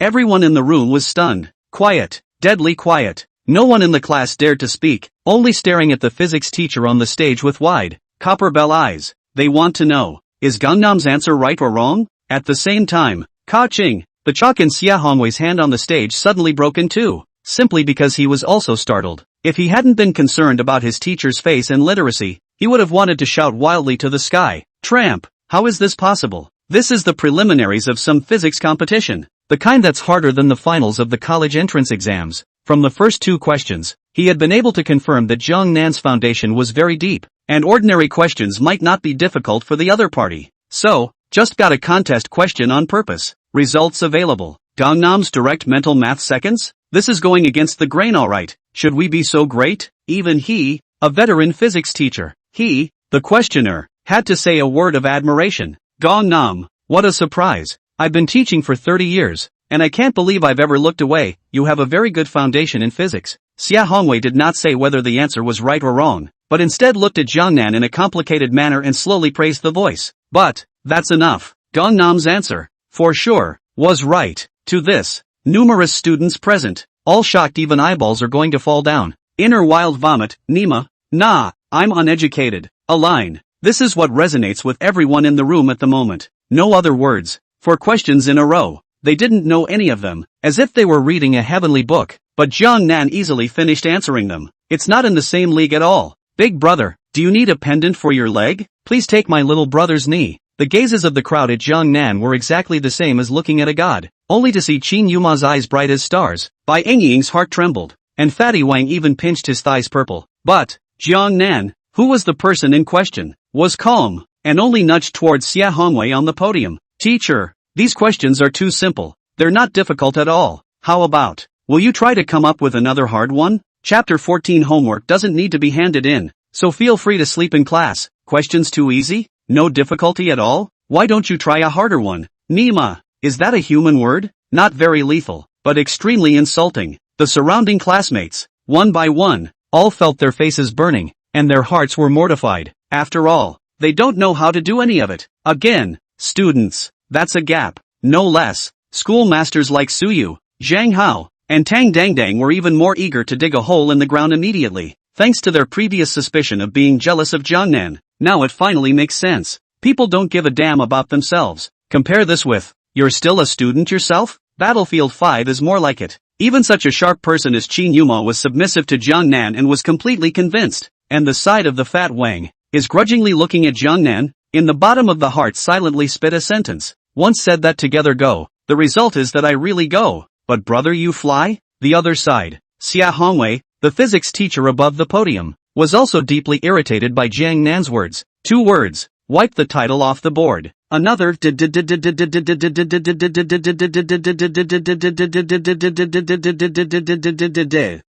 [SPEAKER 1] Everyone in the room was stunned. Quiet, deadly quiet. No one in the class dared to speak, only staring at the physics teacher on the stage with wide, copper bell eyes. They want to know, is Gangnam's answer right or wrong? At the same time, Ka Qing, the chalk in Xia Hongwei's hand on the stage suddenly broke in two, simply because he was also startled. If he hadn't been concerned about his teacher's face and literacy, he would have wanted to shout wildly to the sky, "Tramp, how is this possible? This is the preliminaries of some physics competition, the kind that's harder than the finals of the college entrance exams." From the first two questions, he had been able to confirm that Zhang Nan's foundation was very deep, and ordinary questions might not be difficult for the other party. So, just got a contest question on purpose. Results available. Gangnam's direct mental math seconds? This is going against the grain alright. Should we be so great? Even he, a veteran physics teacher, the questioner, had to say a word of admiration. Gangnam, what a surprise. I've been teaching for 30 years, and I can't believe I've ever looked away. You have a very good foundation in physics. Xia Hongwei did not say whether the answer was right or wrong, but instead looked at Jiangnan in a complicated manner and slowly praised the voice. But, that's enough. Gangnam's answer, for sure, was right. To this, numerous students present, all shocked, even eyeballs are going to fall down. Inner wild vomit, Nima, nah, I'm uneducated. A line. This is what resonates with everyone in the room at the moment. No other words. 4 questions in a row. They didn't know any of them, as if they were reading a heavenly book, but Jiang Nan easily finished answering them. It's not in the same league at all. Big brother, do you need a pendant for your leg? Please take my little brother's knee. The gazes of the crowd at Jiang Nan were exactly the same as looking at a god, only to see Qin Yuma's eyes bright as stars. Bai Engying's heart trembled, and Fatty Wang even pinched his thighs purple. But Jiang Nan, who was the person in question, was calm, and only nudged towards Xia Hongwei on the podium. Teacher, these questions are too simple. They're not difficult at all. How about, will you try to come up with another hard one? Chapter 14 homework doesn't need to be handed in, so feel free to sleep in class. Questions too easy? No difficulty at all? Why don't you try a harder one? Nima, is that a human word? Not very lethal, but extremely insulting. The surrounding classmates, one by one, all felt their faces burning, and their hearts were mortified. After all, they don't know how to do any of it. Again, students, that's a gap, no less. Schoolmasters like Suyu, Zhang Hao, and Tang Dangdang were even more eager to dig a hole in the ground immediately, thanks to their previous suspicion of being jealous of Jiangnan. Now it finally makes sense. People don't give a damn about themselves. Compare this with, you're still a student yourself? Battlefield 5 is more like it. Even such a sharp person as Qin Yuma was submissive to Jiangnan and was completely convinced. And the side of the fat Wang is grudgingly looking at Jiangnan. In the bottom of the heart silently spit a sentence. Once said that together go. The result is that I really go. But brother, you fly? The other side. Xia Hongwei, the physics teacher above the podium, was also deeply irritated by Jiang Nan's words. 2 words. Wipe the title off the board. Another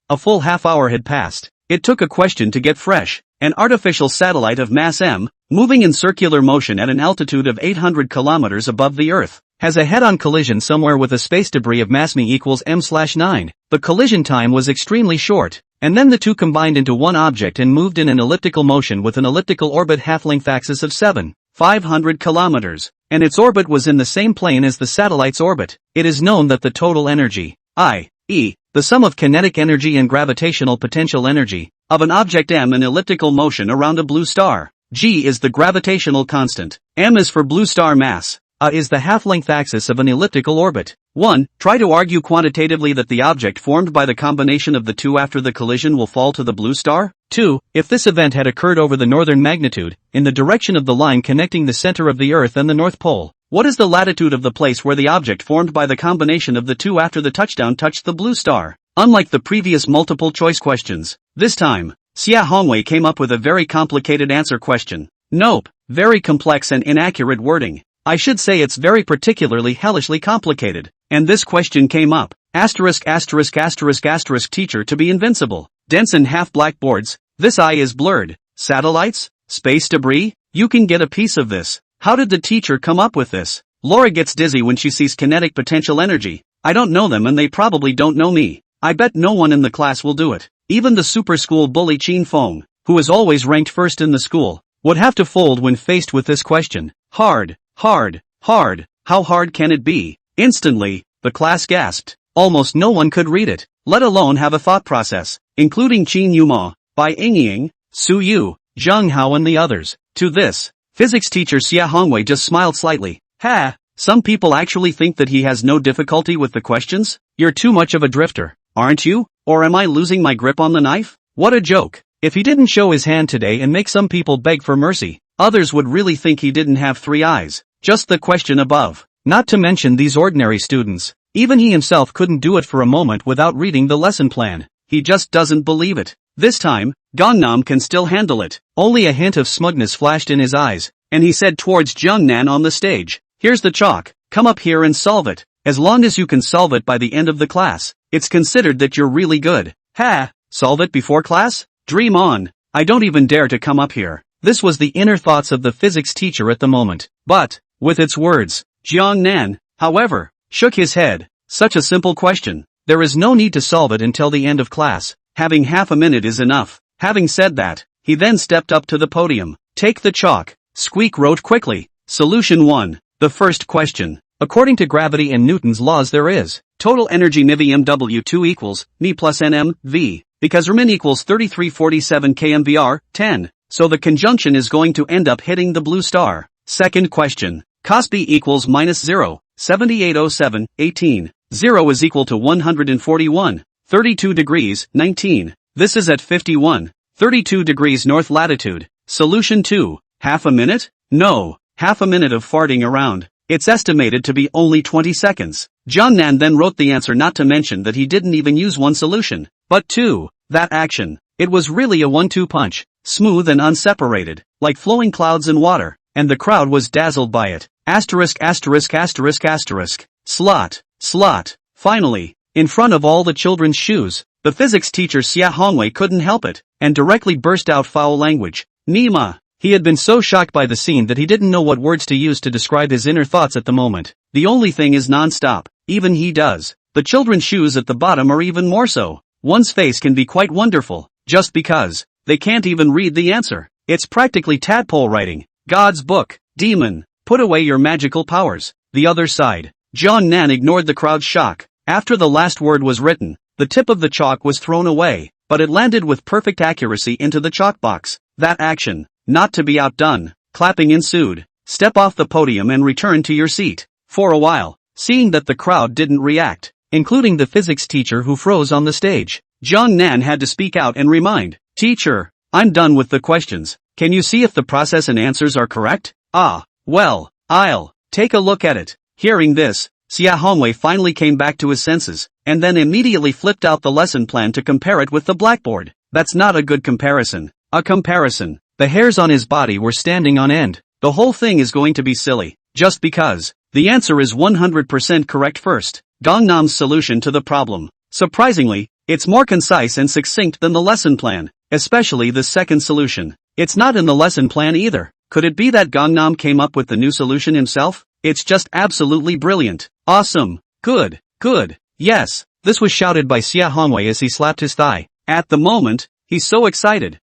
[SPEAKER 1] A full half hour had passed. It took a question to get fresh. An artificial satellite of mass m, moving in circular motion at an altitude of 800 kilometers above the Earth, has a head-on collision somewhere with a space debris of mass m equals m/9. The collision time was extremely short, and then the two combined into one object and moved in an elliptical motion with an elliptical orbit half-length axis of 7,500 kilometers, and its orbit was in the same plane as the satellite's orbit. It is known that the total energy, i.e., the sum of kinetic energy and gravitational potential energy, of an object m in elliptical motion around a blue star, g is the gravitational constant, m is for blue star mass, a is the half-length axis of an elliptical orbit. 1. Try to argue quantitatively that the object formed by the combination of the two after the collision will fall to the blue star. 2. If this event had occurred over the northern magnitude, in the direction of the line connecting the center of the Earth and the North Pole, what is the latitude of the place where the object formed by the combination of the two after the touchdown touched the blue star? Unlike the previous multiple-choice questions, this time, Xia Hongwei came up with a very complicated answer question. Nope, very complex and inaccurate wording. I should say it's very particularly hellishly complicated. And this question came up. Asterisk asterisk asterisk asterisk teacher to be invincible. Dense and half blackboards. This eye is blurred. Satellites? Space debris? You can get a piece of this. How did the teacher come up with this? Laura gets dizzy when she sees kinetic potential energy. I don't know them and they probably don't know me. I bet no one in the class will do it. Even the super school bully Chin Fong, who is always ranked first in the school, would have to fold when faced with this question. Hard, hard, hard. How hard can it be? Instantly, the class gasped. Almost no one could read it, let alone have a thought process, including Qin Yuma, Bai Yingying, Su Yu, Zheng Hao and the others. To this, physics teacher Xia Hongwei just smiled slightly. Ha! Some people actually think that he has no difficulty with the questions? You're too much of a drifter, aren't you? Or am I losing my grip on the knife? What a joke. If he didn't show his hand today and make some people beg for mercy, others would really think he didn't have 3 eyes. Just the question above. Not to mention these ordinary students. Even he himself couldn't do it for a moment without reading the lesson plan. He just doesn't believe it. This time, Gangnam can still handle it. Only a hint of smugness flashed in his eyes, and he said towards Jungnan on the stage, "Here's the chalk, come up here and solve it. As long as you can solve it by the end of the class, it's considered that you're really good." Ha! Solve it before class? Dream on. I don't even dare to come up here. This was the inner thoughts of the physics teacher at the moment. But, with its words, Jiangnan, however, shook his head. Such a simple question. There is no need to solve it until the end of class. Having half a minute is enough. Having said that, he then stepped up to the podium. Take the chalk. Squeak wrote quickly. Solution 1. The first question. According to gravity and Newton's laws there is total energy mv/mw2 equals me plus nm v. Because Rmin equals 3347 kmvr, 10. So the conjunction is going to end up hitting the blue star. Second question. Cos b equals minus 0, 7807, 18. 0 is equal to 141, 32 degrees, 19. This is at 51, 32 degrees north latitude. Solution 2. Half a minute? No. Half a minute of farting around. It's estimated to be only 20 seconds. Jiangnan then wrote the answer, not to mention that he didn't even use one solution, but 2. That action. It was really a 1-2 punch. Smooth and unseparated, like flowing clouds in water, and the crowd was dazzled by it. Asterisk asterisk asterisk asterisk. Slot. Slot. Finally, in front of all the children's shoes, the physics teacher Xia Hongwei couldn't help it, and directly burst out foul language. Nima. He had been so shocked by the scene that he didn't know what words to use to describe his inner thoughts at the moment. The only thing is non-stop. Even he does. The children's shoes at the bottom are even more so. One's face can be quite wonderful, just because they can't even read the answer. It's practically tadpole writing. God's book. Demon. Put away your magical powers. The other side. Jiangnan ignored the crowd's shock. After the last word was written, the tip of the chalk was thrown away, but it landed with perfect accuracy into the chalk box. That action, not to be outdone, clapping ensued. Step off the podium and return to your seat. For a while, seeing that the crowd didn't react, including the physics teacher who froze on the stage, Jiangnan had to speak out and remind, "Teacher, I'm done with the questions. Can you see if the process and answers are correct?" "Ah, well, I'll take a look at it." Hearing this, Xia Hongwei finally came back to his senses, and then immediately flipped out the lesson plan to compare it with the blackboard. That's not a good comparison. A comparison. The hairs on his body were standing on end. The whole thing is going to be silly, just because. The answer is 100% correct first. Gangnam's solution to the problem. Surprisingly, it's more concise and succinct than the lesson plan, especially the second solution. It's not in the lesson plan either. Could it be that Gangnam came up with the new solution himself? It's just absolutely brilliant. Awesome. Good. Good. Yes. This was shouted by Xia Hongwei as he slapped his thigh. At the moment, he's so excited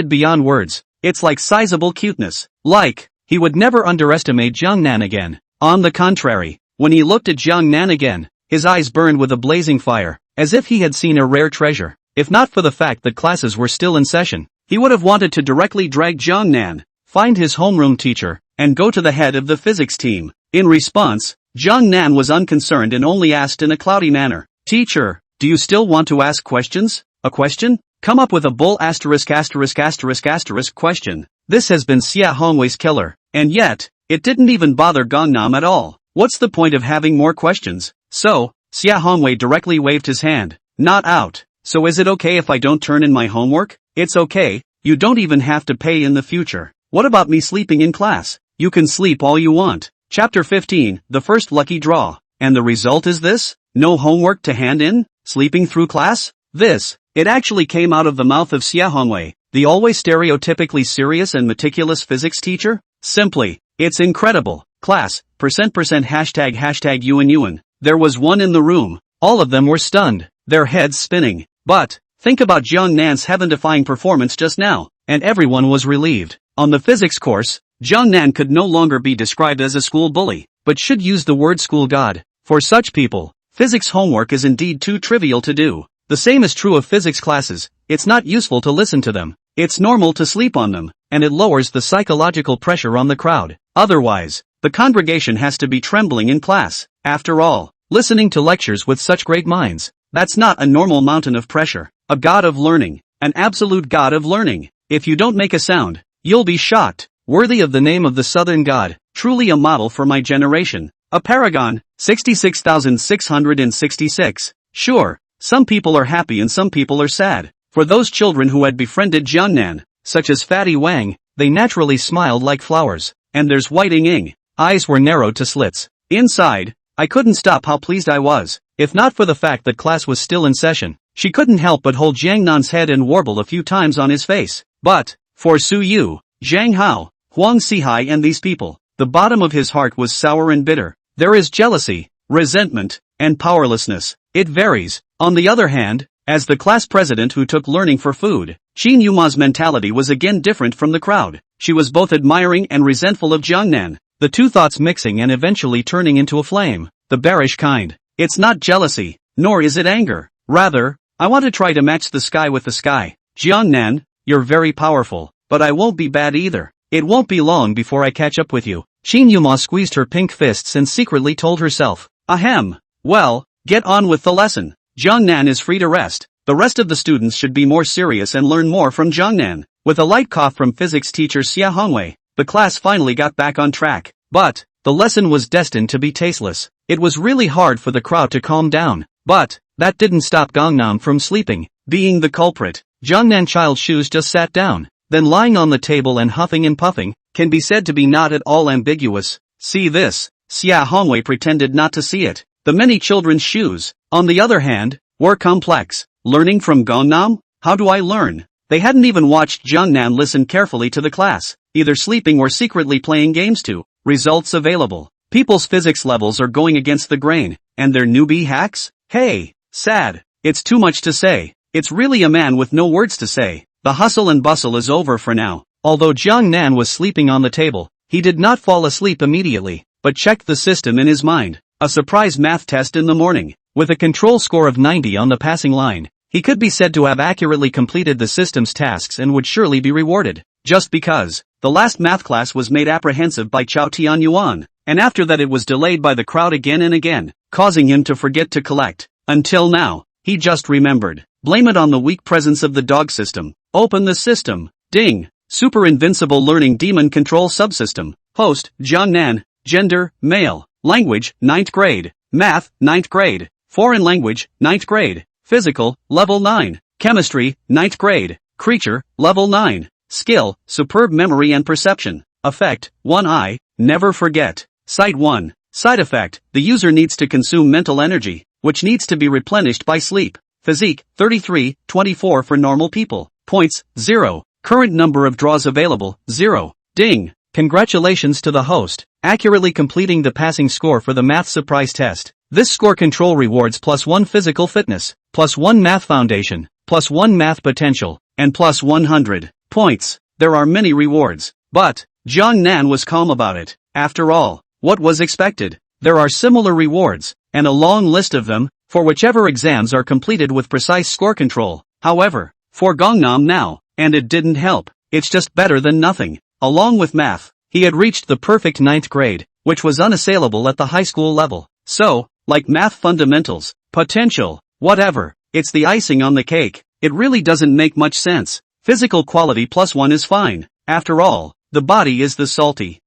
[SPEAKER 1] beyond words. It's like sizable cuteness. Like, he would never underestimate Jiangnan again. On the contrary, when he looked at Jiangnan again, his eyes burned with a blazing fire, as if he had seen a rare treasure. If not for the fact that classes were still in session, he would have wanted to directly drag Jiangnan, find his homeroom teacher, and go to the head of the physics team. In response, Jiangnan was unconcerned and only asked in a cloudy manner, "Teacher, do you still want to ask questions? A question? Come up with a bull asterisk asterisk asterisk asterisk question." This has been Xia Hongwei's killer, and yet, it didn't even bother Gangnam at all. What's the point of having more questions? So, Xia Hongwei directly waved his hand. Not out. So is it okay if I don't turn in my homework? It's okay, you don't even have to pay in the future. What about me sleeping in class? You can sleep all you want. Chapter 15, The First Lucky Draw. And the result is this? No homework to hand in? Sleeping through class? It actually came out of the mouth of Xia Hongwei, the always stereotypically serious and meticulous physics teacher? Simply, it's incredible. Class, hashtag Yuan. There was one in the room. All of them were stunned, their heads spinning. But, think about Jiang Nan's heaven-defying performance just now, and everyone was relieved. On the physics course, Jiang Nan could no longer be described as a school bully, but should use the word school god. For such people, physics homework is indeed too trivial to do. The same is true of physics classes. It's not useful to listen to them. It's normal to sleep on them, and it lowers the psychological pressure on the crowd. Otherwise, the congregation has to be trembling in class. After all, listening to lectures with such great minds, that's not a normal mountain of pressure. A god of learning, an absolute god of learning. If you don't make a sound, you'll be shocked. Worthy of the name of the southern god, truly a model for my generation. A paragon, 66,666. Sure, some people are happy and some people are sad. For those children who had befriended Jiang Nan, such as Fatty Wang, they naturally smiled like flowers. And there's White Ying. Eyes were narrowed to slits. Inside, I couldn't stop how pleased I was. If not for the fact that class was still in session, she couldn't help but hold Jiang Nan's head and warble a few times on his face. But, for Su Yu, Zhang Hao, Huang Sihai and these people, the bottom of his heart was sour and bitter. There is jealousy, resentment, and powerlessness. It varies. On the other hand, as the class president who took learning for food, Qin Yuma's mentality was again different from the crowd. She was both admiring and resentful of Jiang Nan, the two thoughts mixing and eventually turning into a flame, the bearish kind. It's not jealousy, nor is it anger. Rather, I want to try to match the sky with the sky. Jiang Nan, you're very powerful, but I won't be bad either. It won't be long before I catch up with you. Qin Yuma squeezed her pink fists and secretly told herself, ahem. Well, get on with the lesson. Jiang Nan is free to rest. The rest of the students should be more serious and learn more from Jiang Nan. With a light cough from physics teacher Xia Hongwei, the class finally got back on track. But, the lesson was destined to be tasteless. It was really hard for the crowd to calm down. But, that didn't stop Gangnam from sleeping. Being the culprit, Jiang Nan Child's shoes just sat down, then lying on the table and huffing and puffing, can be said to be not at all ambiguous. See this? Xia Hongwei pretended not to see it. The many children's shoes, on the other hand, were complex. Learning from Gangnam? How do I learn? They hadn't even watched Jiang Nan listen carefully to the class, either sleeping or secretly playing games too. Results available. People's physics levels are going against the grain, and their newbie hacks? Hey, sad. It's too much to say. It's really a man with no words to say. The hustle and bustle is over for now. Although Jiang Nan was sleeping on the table, he did not fall asleep immediately, but checked the system in his mind. A surprise math test in the morning. With a control score of 90 on the passing line, he could be said to have accurately completed the system's tasks and would surely be rewarded. Just because, the last math class was made apprehensive by Chao Tianyuan, and after that it was delayed by the crowd again and again, causing him to forget to collect. Until now, he just remembered. Blame it on the weak presence of the dog system. Open the system. Ding. Super Invincible Learning Demon Control Subsystem. Host, Jiang Nan. Gender, male. Language, 9th grade. Math, 9th grade. Foreign language, 9th grade. Physical, level 9. Chemistry, 9th grade. Creature, level 9. Skill, superb memory and perception. Effect, one eye, never forget. Site 1. Side effect, the user needs to consume mental energy, which needs to be replenished by sleep. Physique, 33, 24 for normal people. Points, 0. Current number of draws available, 0. Ding. Congratulations to the host, accurately completing the passing score for the math surprise test. This score control rewards +1 physical fitness, +1 math foundation, +1 math potential, and +100 points. There are many rewards, but Jiang Nan was calm about it. After all, what was expected? There are similar rewards, and a long list of them, for whichever exams are completed with precise score control. However, for Gangnam now, and it didn't help, it's just better than nothing. Along with math, he had reached the perfect 9th grade, which was unassailable at the high school level. So, like math fundamentals, potential, whatever, it's the icing on the cake. It really doesn't make much sense. Physical quality +1 is fine. After all, the body is the salty,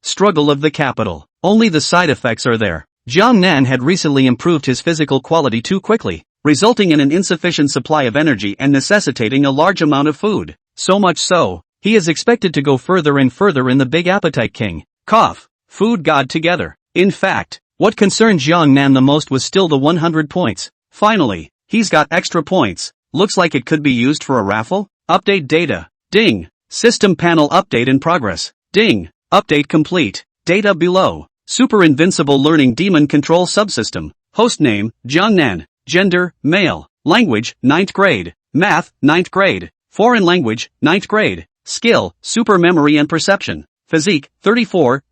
[SPEAKER 1] struggle of the capital. Only the side effects are there. Jiang Nan had recently improved his physical quality too quickly, resulting in an insufficient supply of energy and necessitating a large amount of food. So much so, he is expected to go further and further in the Big Appetite King. Cough. food god together. In fact, what concerned Jiang Nan the most was still the 100 points. Finally, he's got extra points. Looks like it could be used for a raffle? Update data. Ding. System panel update in progress. Ding. Update complete. Data below. Super Invincible Learning Demon Control Subsystem. Hostname, Jiangnan. Gender, male. Language, 9th grade. Math, 9th grade. Foreign language, 9th grade. Skill, super memory and perception. Physique, 24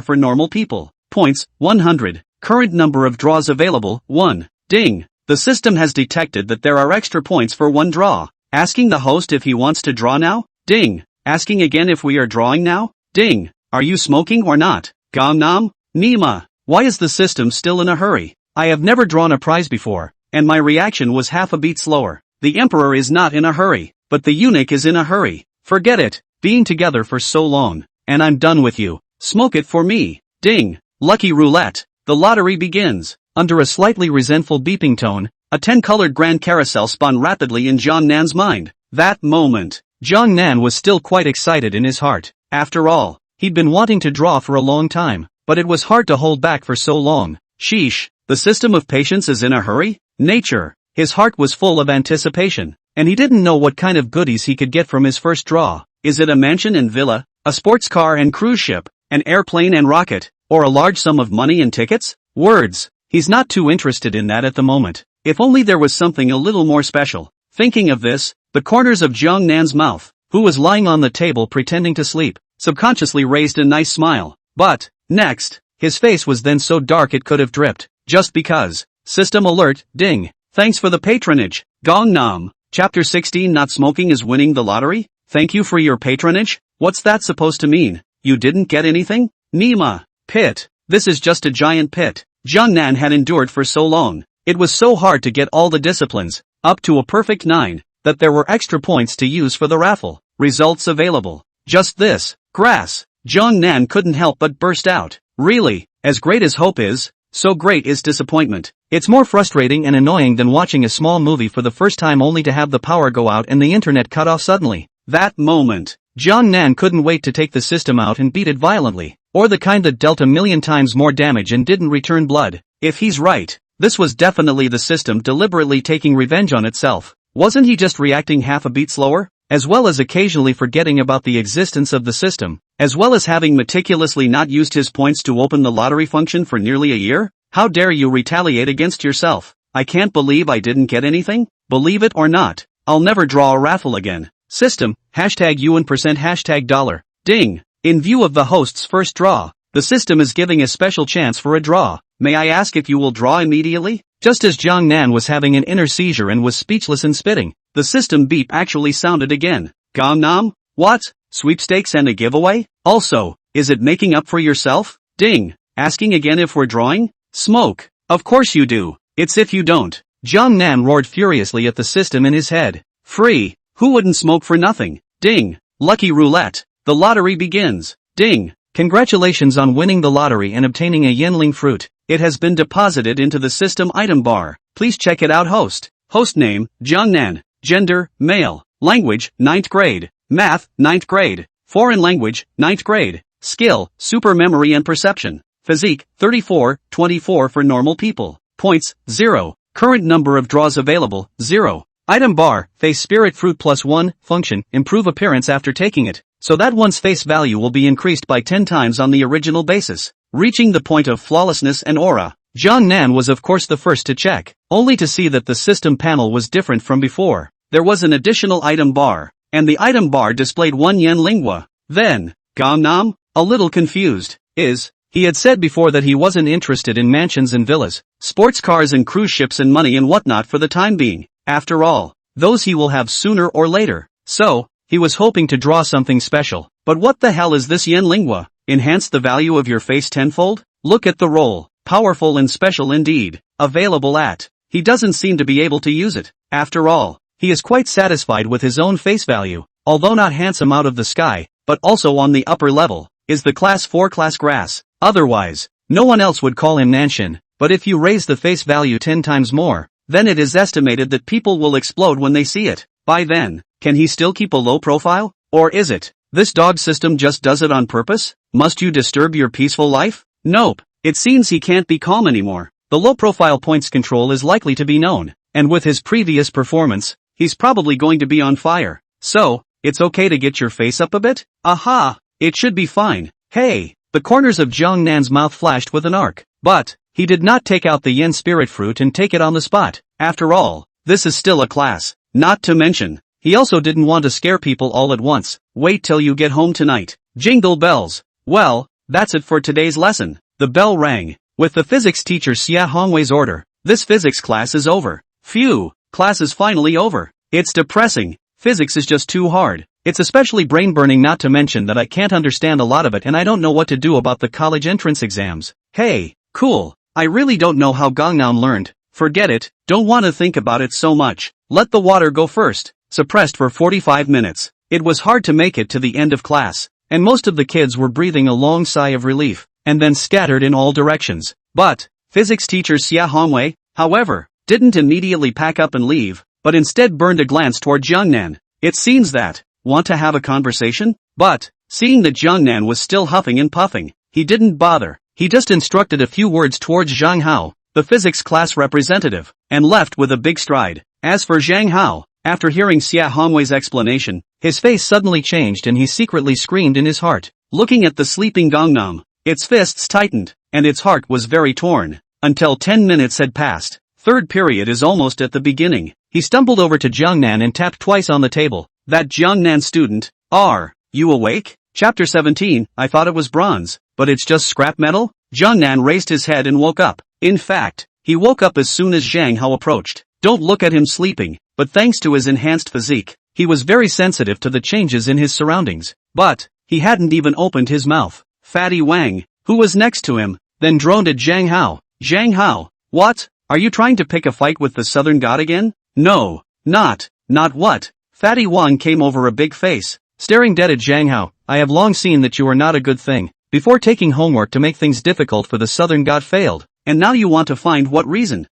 [SPEAKER 1] for normal people. Points, 100. Current number of draws available, 1. Ding. The system has detected that there are extra points for one draw. Asking the host if he wants to draw now? Ding. Asking again if we are drawing now? Ding. Are you smoking or not? Gangnam? Nima. Why is the system still in a hurry? I have never drawn a prize before, and my reaction was half a beat slower. The emperor is not in a hurry, but the eunuch is in a hurry. Forget it. Being together for so long, and I'm done with you. Smoke it for me. Ding. Lucky roulette. The lottery begins. Under a slightly resentful beeping tone, a 10-colored grand carousel spun rapidly in Jiang Nan's mind. That moment, Jiang Nan was still quite excited in his heart. After all, he'd been wanting to draw for a long time, but it was hard to hold back for so long. Sheesh, the system of patience is in a hurry? Nature. His heart was full of anticipation, and he didn't know what kind of goodies he could get from his first draw. Is it a mansion and villa, a sports car and cruise ship, an airplane and rocket, or a large sum of money and tickets? Words. He's not too interested in that at the moment. If only there was something a little more special. Thinking of this, the corners of Jiang Nan's mouth, who was lying on the table pretending to sleep, subconsciously raised a nice smile. But, next, his face was then so dark it could have dripped. Just because. System alert, ding. Thanks for the patronage. Gangnam. Chapter 16 Not smoking is winning the lottery? Thank you for your patronage? What's that supposed to mean? You didn't get anything? Nima. Pit. This is just a giant pit. Jiang Nan had endured for so long. It was so hard to get all the disciplines, up to a perfect 9, that there were extra points to use for the raffle. Results available. Just this. Grass. Jiang Nan couldn't help but burst out. Really, as great as hope is, so great is disappointment. It's more frustrating and annoying than watching a small movie for the first time only to have the power go out and the internet cut off suddenly. That moment, Jiang Nan couldn't wait to take the system out and beat it violently, or the kind that dealt a million times more damage and didn't return blood. If he's right, this was definitely the system deliberately taking revenge on itself. Wasn't he just reacting half a beat slower? As well as occasionally forgetting about the existence of the system, as well as having meticulously not used his points to open the lottery function for nearly a year? How dare you retaliate against yourself? I can't believe I didn't get anything? Believe it or not, I'll never draw a raffle again. System, #UN%, $. Ding. In view of the host's first draw, the system is giving a special chance for a draw. May I ask if you will draw immediately? Just as Jiang Nan was having an inner seizure and was speechless and spitting, the system beep actually sounded again. Gangnam? What? Sweepstakes and a giveaway? Also, is it making up for yourself? Ding. Asking again if we're drawing? Smoke. Of course you do. It's if you don't. Jiang Nan roared furiously at the system in his head. Free. Who wouldn't smoke for nothing? Ding. Lucky roulette. The lottery begins. Ding. Congratulations on winning the lottery and obtaining a Yenling fruit. It has been deposited into the system item bar. Please check it out. Host name, Jiang Nan. Gender, male. Language, 9th grade. Math, 9th grade. Foreign language, 9th grade. Skill, super memory and perception. Physique, 24 for normal people. Points, 0. Current number of draws available, 0. Item bar, face spirit fruit +1. Function, improve appearance after taking it, so that one's face value will be increased by 10 times on the original basis, reaching the point of flawlessness and aura. Jiang Nan was of course the first to check, only to see that the system panel was different from before. There was an additional item bar, and the item bar displayed 1 yen lingua. Then, Gangnam? A little confused. He had said before that he wasn't interested in mansions and villas, sports cars and cruise ships and money and whatnot for the time being. After all, those he will have sooner or later. So, he was hoping to draw something special. But what the hell is this yen lingua? Enhance the value of your face tenfold? Look at the roll. Powerful and special indeed. Available at. He doesn't seem to be able to use it. After all, he is quite satisfied with his own face value. Although not handsome out of the sky, but also on the upper level, is the class 4 class grass. Otherwise, no one else would call him Nanshin. But if you raise the face value 10 times more, then it is estimated that people will explode when they see it. By then, can he still keep a low profile? Or is it This dog system just does it on purpose? Must you disturb your peaceful life? Nope. It seems he can't be calm anymore. The low-profile points control is likely to be known, and with his previous performance, he's probably going to be on fire. So, it's okay to get your face up a bit? Aha! It should be fine. Hey! The corners of Jiang Nan's mouth flashed with an arc. But, he did not take out the yen spirit fruit and take it on the spot. After all, this is still a class. Not to mention, he also didn't want to scare people all at once. Wait till you get home tonight. Jingle bells. Well, that's it for today's lesson. The bell rang. With the physics teacher Xia Hongwei's order, this physics class is over. Phew, class is finally over. It's depressing. Physics is just too hard. It's especially brain-burning, not to mention that I can't understand a lot of it and I don't know what to do about the college entrance exams. Hey, cool. I really don't know how Gangnam learned. Forget it, don't want to think about it so much. Let the water go first. Suppressed for 45 minutes. It was hard to make it to the end of class, and most of the kids were breathing a long sigh of relief, and then scattered in all directions. But, physics teacher Xia Hongwei, however, didn't immediately pack up and leave, but instead burned a glance toward Jiangnan. It seems that, want to have a conversation? But, seeing that Jiangnan was still huffing and puffing, he didn't bother. He just instructed a few words towards Zhang Hao, the physics class representative, and left with a big stride. As for Zhang Hao, after hearing Xia Hongwei's explanation, his face suddenly changed and he secretly screamed in his heart. Looking at the sleeping Gangnam, its fists tightened, and its heart was very torn. Until 10 minutes had passed. Third period is almost at the beginning. He stumbled over to Jiangnan and tapped twice on the table. That Jiangnan student, are you awake? Chapter 17, I thought it was bronze, but it's just scrap metal? Jiangnan raised his head and woke up. In fact, he woke up as soon as Zhang Hao approached. Don't look at him sleeping, but thanks to his enhanced physique, he was very sensitive to the changes in his surroundings. But, he hadn't even opened his mouth. Fatty Wang, who was next to him, then droned at Zhang Hao. Zhang Hao, what? Are you trying to pick a fight with the southern god again? No, not what? Fatty Wang came over a big face, staring dead at Zhang Hao. I have long seen that you are not a good thing. Before taking homework to make things difficult for the southern god failed, and now you want to find what reason?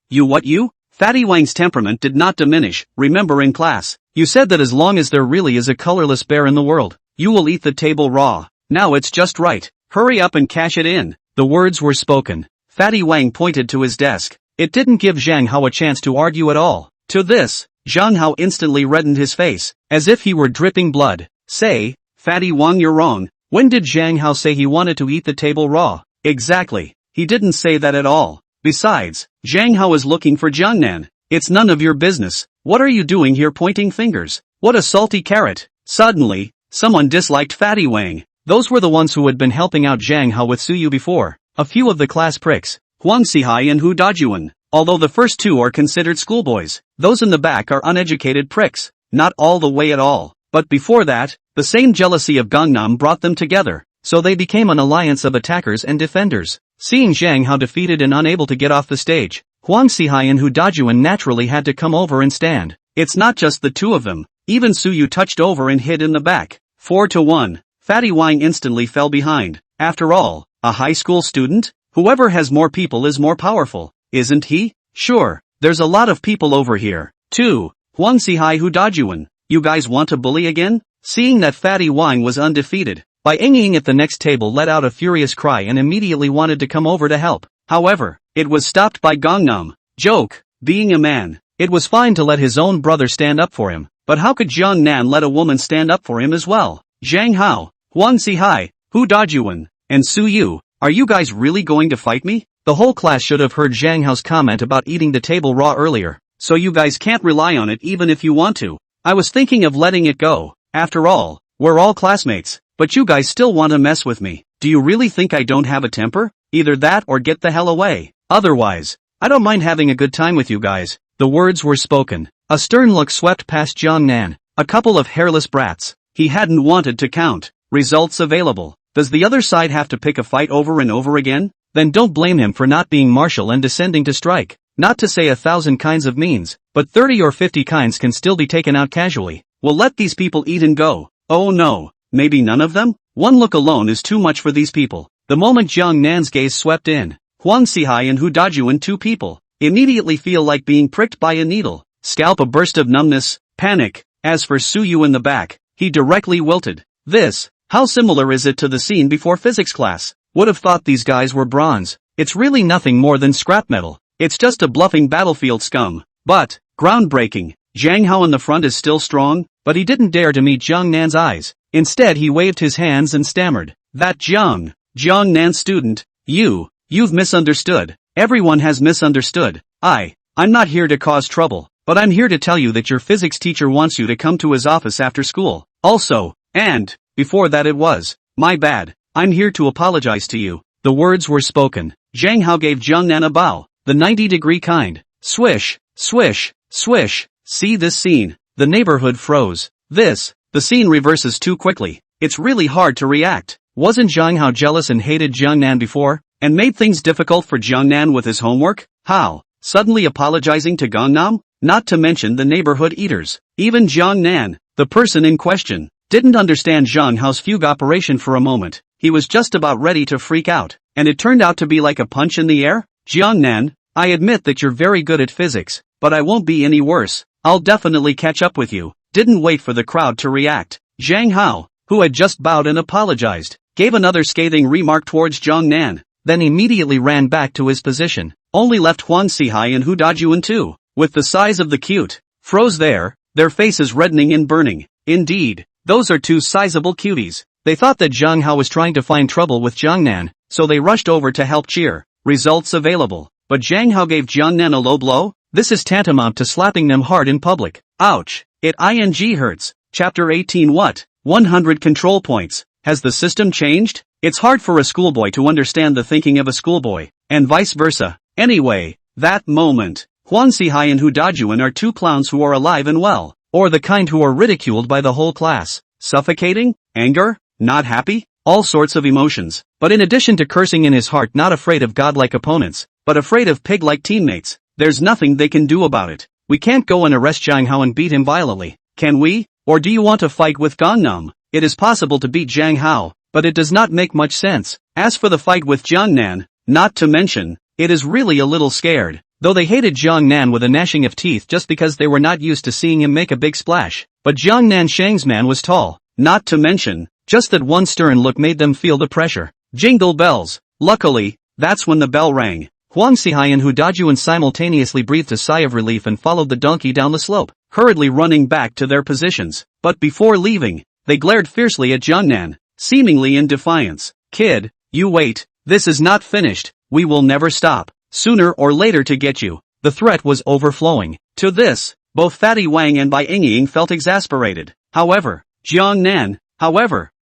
[SPEAKER 1] You? Fatty Wang's temperament did not diminish. Remember in class, you said that as long as there really is a colorless bear in the world, you will eat the table raw. Now it's just right. Hurry up and cash it in. The words were spoken. Fatty Wang pointed to his desk. It didn't give Zhang Hao a chance to argue at all. To this, Zhang Hao instantly reddened his face, as if he were dripping blood. Say, Fatty Wang, you're wrong. When did Zhang Hao say he wanted to eat the table raw? Exactly. He didn't say that at all. Besides, Zhang Hao is looking for Jiangnan. It's none of your business. What are you doing here pointing fingers? What a salty carrot. Suddenly, someone disliked Fatty Wang. Those were the ones who had been helping out Zhang Hao with Suyu before. A few of the class pricks, Huang Xihai and Hu Dajuan. Although the first two are considered schoolboys, those in the back are uneducated pricks. Not all the way at all. But before that, the same jealousy of Gangnam brought them together, so they became an alliance of attackers and defenders. Seeing Zhang Hao defeated and unable to get off the stage, Huang Xihai and Hu Dajuan naturally had to come over and stand. It's not just the two of them. Even Suyu touched over and hid in the back. 4-1. Fatty Wang instantly fell behind. After all, a high school student? Whoever has more people is more powerful, isn't he? Sure, there's a lot of people over here. 2. Huang Xihai Hu Dajuan. You guys want to bully again? Seeing that Fatty Wang was undefeated, Bai Ying at the next table let out a furious cry and immediately wanted to come over to help. However, it was stopped by Gangnam. Joke, being a man, it was fine to let his own brother stand up for him, but how could Jiang Nan let a woman stand up for him as well? Zhang Hao, Huang Xihai, Hu Dajuan, and Su Yu, are you guys really going to fight me? The whole class should have heard Zhang Hao's comment about eating the table raw earlier, so you guys can't rely on it even if you want to. I was thinking of letting it go. After all, we're all classmates, but you guys still want to mess with me. Do you really think I don't have a temper? Either that or get the hell away. Otherwise, I don't mind having a good time with you guys. The words were spoken. A stern look swept past Jiang Nan. A couple of hairless brats. He hadn't wanted to count. Results available. Does the other side have to pick a fight over and over again? Then don't blame him for not being martial and descending to strike. Not to say 1,000 kinds of means, but 30 or 50 kinds can still be taken out casually. We'll let these people eat and go. Oh no, maybe none of them? One look alone is too much for these people. The moment Jiang Nan's gaze swept in, Huang Xihai and Hu Dajuan, two people, immediately feel like being pricked by a needle. Scalp a burst of numbness, panic. As for Su Yu in the back, he directly wilted. How similar is it to the scene before physics class? Would have thought these guys were bronze. It's really nothing more than scrap metal. It's just a bluffing battlefield scum. But, groundbreaking. Zhang Hao in the front is still strong, but he didn't dare to meet Jiang Nan's eyes. Instead he waved his hands and stammered. That Jiang Nan student, you've misunderstood. Everyone has misunderstood. I'm not here to cause trouble, but I'm here to tell you that your physics teacher wants you to come to his office after school. Also, and, before that it was, my bad. I'm here to apologize to you. The words were spoken. Zhang Hao gave Jiang Nan a bow, the 90-degree kind. Swish, swish, swish. See this scene. The neighborhood froze. The scene reverses too quickly. It's really hard to react. Wasn't Zhang Hao jealous and hated Jiang Nan before, and made things difficult for Jiang Nan with his homework? How? Suddenly apologizing to Gangnam? Not to mention the neighborhood eaters. Even Jiang Nan, the person in question, didn't understand Zhang Hao's fugue operation for a moment. He was just about ready to freak out, and it turned out to be like a punch in the air. Jiang Nan, I admit that you're very good at physics, but I won't be any worse. I'll definitely catch up with you. Didn't wait for the crowd to react. Zhang Hao, who had just bowed and apologized, gave another scathing remark towards Jiang Nan, then immediately ran back to his position. Only left Huan Sihai and Hu Dajuan too, with the size of the cute, froze there, their faces reddening and burning. Indeed, those are two sizable cuties. They thought that Zhang Hao was trying to find trouble with Jiang Nan, so they rushed over to help cheer. Results available. But Zhang Hao gave Jiang Nan a low blow? This is tantamount to slapping them hard in public. Ouch. It hurts. Chapter 18. What? 100 control points. Has the system changed? It's hard for a schoolboy to understand the thinking of a schoolboy, and vice versa. Anyway, that moment. Huan Sihai and Hu Dajuan are two clowns who are alive and well, or the kind who are ridiculed by the whole class. Suffocating? Anger? Not happy? All sorts of emotions. But in addition to cursing in his heart, not afraid of godlike opponents, but afraid of pig-like teammates. There's nothing they can do about it. We can't go and arrest Zhang Hao and beat him violently, can we? Or do you want to fight with Gangnam? It is possible to beat Zhang Hao, but it does not make much sense. As for the fight with Jiang Nan, not to mention, it is really a little scared. Though they hated Jiang Nan with a gnashing of teeth just because they were not used to seeing him make a big splash. But Jiang Nan Shang's man was tall, not to mention, just that one stern look made them feel the pressure. Jingle bells. Luckily, that's when the bell rang. Huang Sihai and Hu Dajuan simultaneously breathed a sigh of relief and followed the donkey down the slope, hurriedly running back to their positions. But before leaving, they glared fiercely at Jiang Nan, seemingly in defiance. Kid, you wait, this is not finished, we will never stop, sooner or later to get you. The threat was overflowing. To this, both Fatty Wang and Bai Ying felt exasperated. However, Jiang Nan,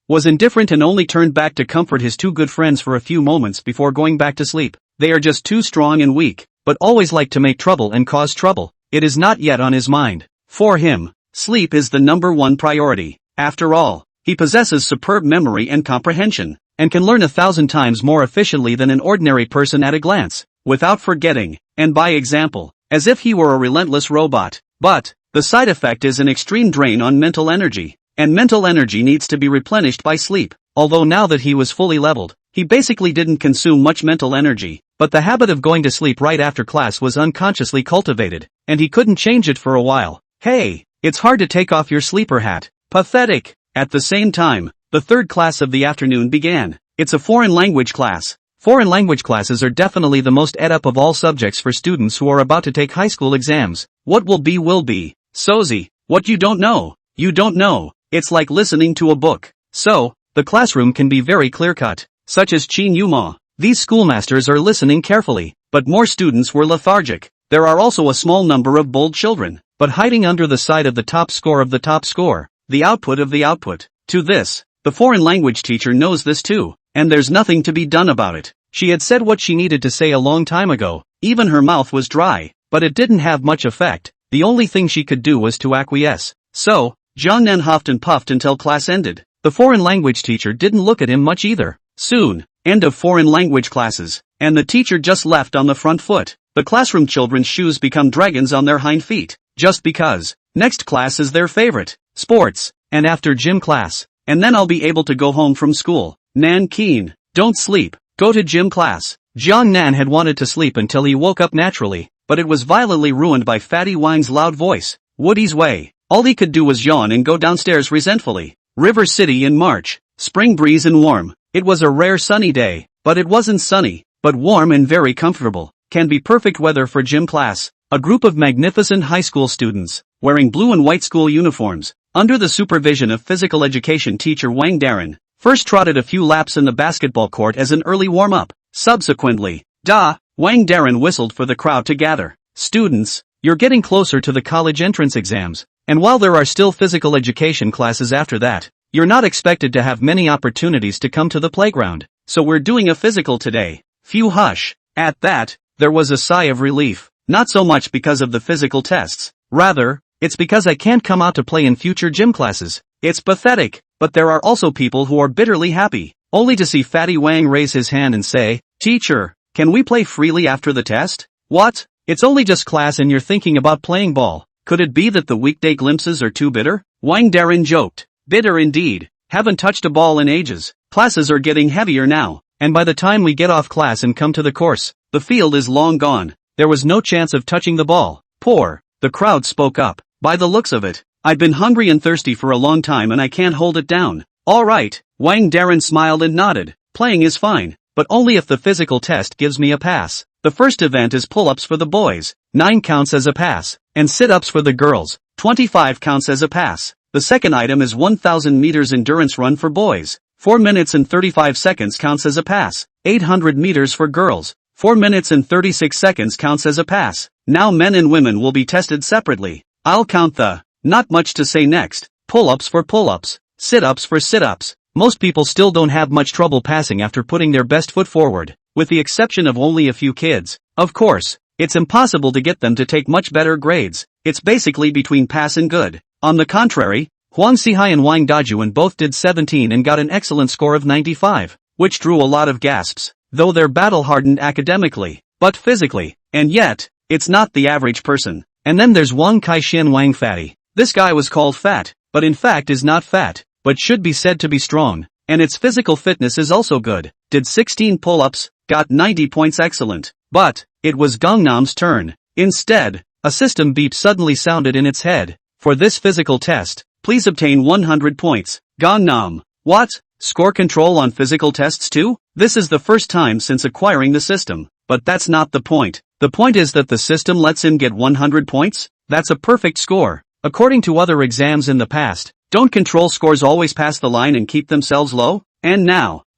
[SPEAKER 1] was indifferent and only turned back to comfort his two good friends for a few moments before going back to sleep. They are just too strong and weak, but always like to make trouble and cause trouble. It is not yet on his mind. For him, sleep is the #1 priority. After all, he possesses superb memory and comprehension, and can learn 1,000 times more efficiently than an ordinary person at a glance, without forgetting, and by example, as if he were a relentless robot. But, the side effect is an extreme drain on mental energy, and mental energy needs to be replenished by sleep. Although now that he was fully leveled, he basically didn't consume much mental energy, but the habit of going to sleep right after class was unconsciously cultivated, and he couldn't change it for a while. Hey, it's hard to take off your sleeper hat. Pathetic. At the same time, the third class of the afternoon began. It's a foreign language class. Foreign language classes are definitely the most ed up of all subjects for students who are about to take high school exams. What will be will be. Sozi, what you don't know, you don't know. It's like listening to a book. So, the classroom can be very clear-cut, such as Qin Yuma. These schoolmasters are listening carefully, but more students were lethargic. There are also a small number of bold children, but hiding under the side of the top score of the top score, the output of the output. To this, the foreign language teacher knows this too, and there's nothing to be done about it. She had said what she needed to say a long time ago, even her mouth was dry, but it didn't have much effect. The only thing she could do was to acquiesce. So, Jiang Nan huffed and puffed until class ended. The foreign language teacher didn't look at him much either. Soon, end of foreign language classes, and the teacher just left on the front foot. The classroom children's shoes become dragons on their hind feet, just because. Next class is their favorite, sports, and after gym class. And then I'll be able to go home from school. Nan Keen, don't sleep, go to gym class. Jiang Nan had wanted to sleep until he woke up naturally, but it was violently ruined by Fatty Wang's loud voice. Woody's way. All he could do was yawn and go downstairs resentfully. River City in March. Spring breeze and warm. It was a rare sunny day, but it wasn't sunny, but warm and very comfortable. Can be perfect weather for gym class. A group of magnificent high school students, wearing blue and white school uniforms, under the supervision of physical education teacher Wang Darren, first trotted a few laps in the basketball court as an early warm-up. Subsequently, Wang Darren whistled for the crowd to gather. Students, you're getting closer to the college entrance exams, and while there are still physical education classes after that, you're not expected to have many opportunities to come to the playground, so we're doing a physical today. Phew, hush. At that, there was a sigh of relief, not so much because of the physical tests, rather, it's because I can't come out to play in future gym classes. It's pathetic, but there are also people who are bitterly happy, only to see Fatty Wang raise his hand and say, "Teacher, can we play freely after the test?" What? It's only just class and you're thinking about playing ball. Could it be that the weekday glimpses are too bitter? Wang Darren joked. Bitter indeed. Haven't touched a ball in ages. Classes are getting heavier now, and by the time we get off class and come to the course, the field is long gone. There was no chance of touching the ball. Poor. The crowd spoke up. By the looks of it, I've been hungry and thirsty for a long time and I can't hold it down. Alright. Wang Darren smiled and nodded. Playing is fine, but only if the physical test gives me a pass. The first event is pull-ups for the boys. 9 counts as a pass. And sit-ups for the girls. 25 counts as a pass. The second item is 1,000 meters endurance run for boys. 4 minutes and 35 seconds counts as a pass. 800 meters for girls. 4 minutes and 36 seconds counts as a pass. Now men and women will be tested separately. I'll count the, not much to say next, pull-ups for pull-ups, sit-ups for sit-ups. Most people still don't have much trouble passing after putting their best foot forward, with the exception of only a few kids. Of course, it's impossible to get them to take much better grades. It's basically between pass and good. On the contrary, Huang Xihai and Wang Dajuan both did 17 and got an excellent score of 95, which drew a lot of gasps, though they're battle-hardened academically, but physically, and yet, it's not the average person. And then there's Wang Kaixin Wang Fatty. This guy was called fat, but in fact is not fat, but should be said to be strong, and its physical fitness is also good. Did 16 pull-ups, got 90 points excellent. But, it was Gangnam's turn. Instead, a system beep suddenly sounded in its head. For this physical test, please obtain 100 points. Gangnam. What? Score control on physical tests too? This is the first time since acquiring the system. But that's not the point. The point is that the system lets him get 100 points? That's a perfect score. According to other exams in the past, don't control scores always pass the line and keep themselves low? And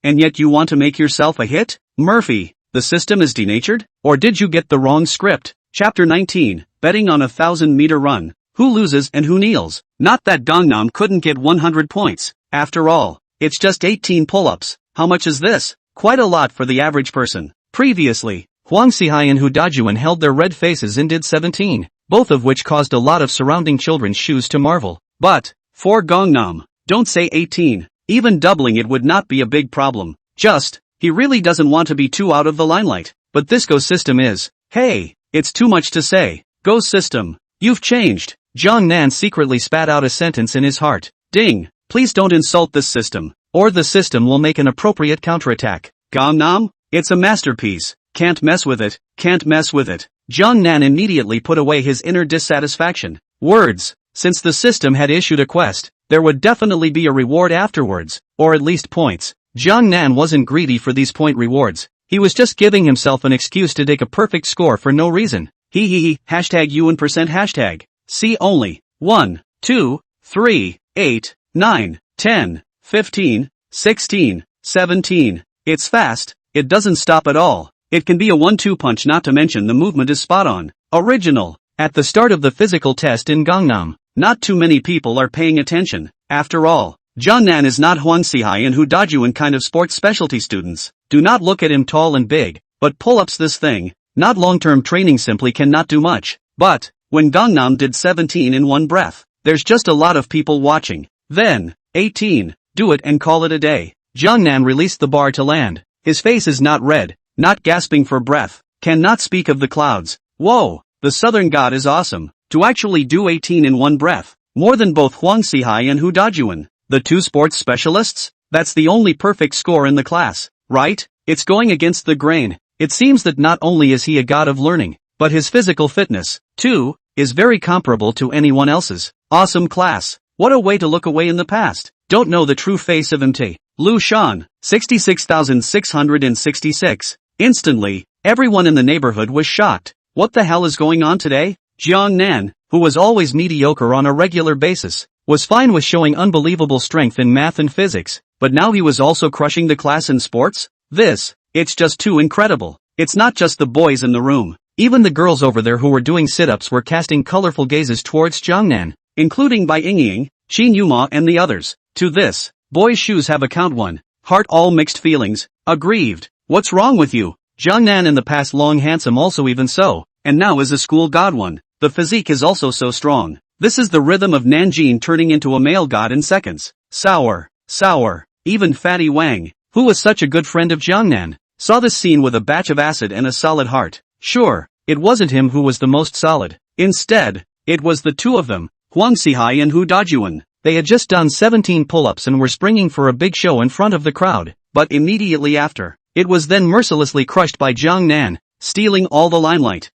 [SPEAKER 1] yet you want to make yourself a hit? Murphy, the system is denatured? Or did you get the wrong script? Chapter 19, Betting on a 1,000-meter run. Who loses and who kneels? Not that Gangnam couldn't get 100 points. After all, it's just 18 pull-ups. How much is this? Quite a lot for the average person. Previously, Huang Xihai and Hu Dajuan held their red faces and did 17, both of which caused a lot of surrounding children's shoes to marvel. But, for Gangnam, don't say 18. Even doubling it would not be a big problem. Just, he really doesn't want to be too out of the limelight. But this Go system is, hey, it's too much to say. Go system, you've changed. Zhang Nan secretly spat out a sentence in his heart. Ding, please don't insult this system, or the system will make an appropriate counterattack. Gangnam, it's a masterpiece. Can't mess with it, can't mess with it. Zhang Nan immediately put away his inner dissatisfaction. Words, since the system had issued a quest, there would definitely be a reward afterwards, or at least points. Zhang Nan wasn't greedy for these point rewards. He was just giving himself an excuse to take a perfect score for no reason. Hashtag UN percent hashtag. See only. 1, 2, 3, 8, 9, 10, 15, 16, 17. It's fast, it doesn't stop at all. It can be a 1-2 punch, not to mention the movement is spot on. Original. At the start of the physical test in Gangnam, not too many people are paying attention. After all, Zhang Nan is not Huang Xihai and Hu Dajuan kind of sports specialty students. Do not look at him tall and big, but pull-ups this thing, not long-term training simply cannot do much. But, when Gangnam did 17 in one breath, there's just a lot of people watching. Then, 18, do it and call it a day. Zhang Nan released the bar to land. His face is not red, not gasping for breath, cannot speak of the clouds. Whoa, the southern god is awesome. To actually do 18 in one breath, more than both Huang Xihai and Hu Dajuan, the two sports specialists? That's the only perfect score in the class, right? It's going against the grain. It seems that not only is he a god of learning, but his physical fitness, too, is very comparable to anyone else's. Awesome class. What a way to look away in the past. don't know the true face of Mt. Lu Shan, 66,666. Instantly, everyone in the neighborhood was shocked. What the hell is going on today? Jiang Nan, who was always mediocre on a regular basis, was fine with showing unbelievable strength in math and physics, but now he was also crushing the class in sports? It's just too incredible. It's not just the boys in the room. Even the girls over there who were doing sit-ups were casting colorful gazes towards Jiangnan, including Bai Yingying, Qin Yuma and the others. To this, boys' shoes have a count one. Heart all mixed feelings, aggrieved. What's wrong with you? Jiangnan in the past long handsome also even so, and now is a school god one. The physique is also so strong. This is the rhythm of Nanjing turning into a male god in seconds. Sour. Even Fatty Wang, who was such a good friend of Jiangnan, saw this scene with a batch of acid and a solid heart. Sure, it wasn't him who was the most solid. Instead, it was the two of them, Huang Xihai and Hu Dajuan. They had just done 17 pull-ups and were springing for a big show in front of the crowd, but immediately after, it was then mercilessly crushed by Jiang Nan, stealing all the limelight.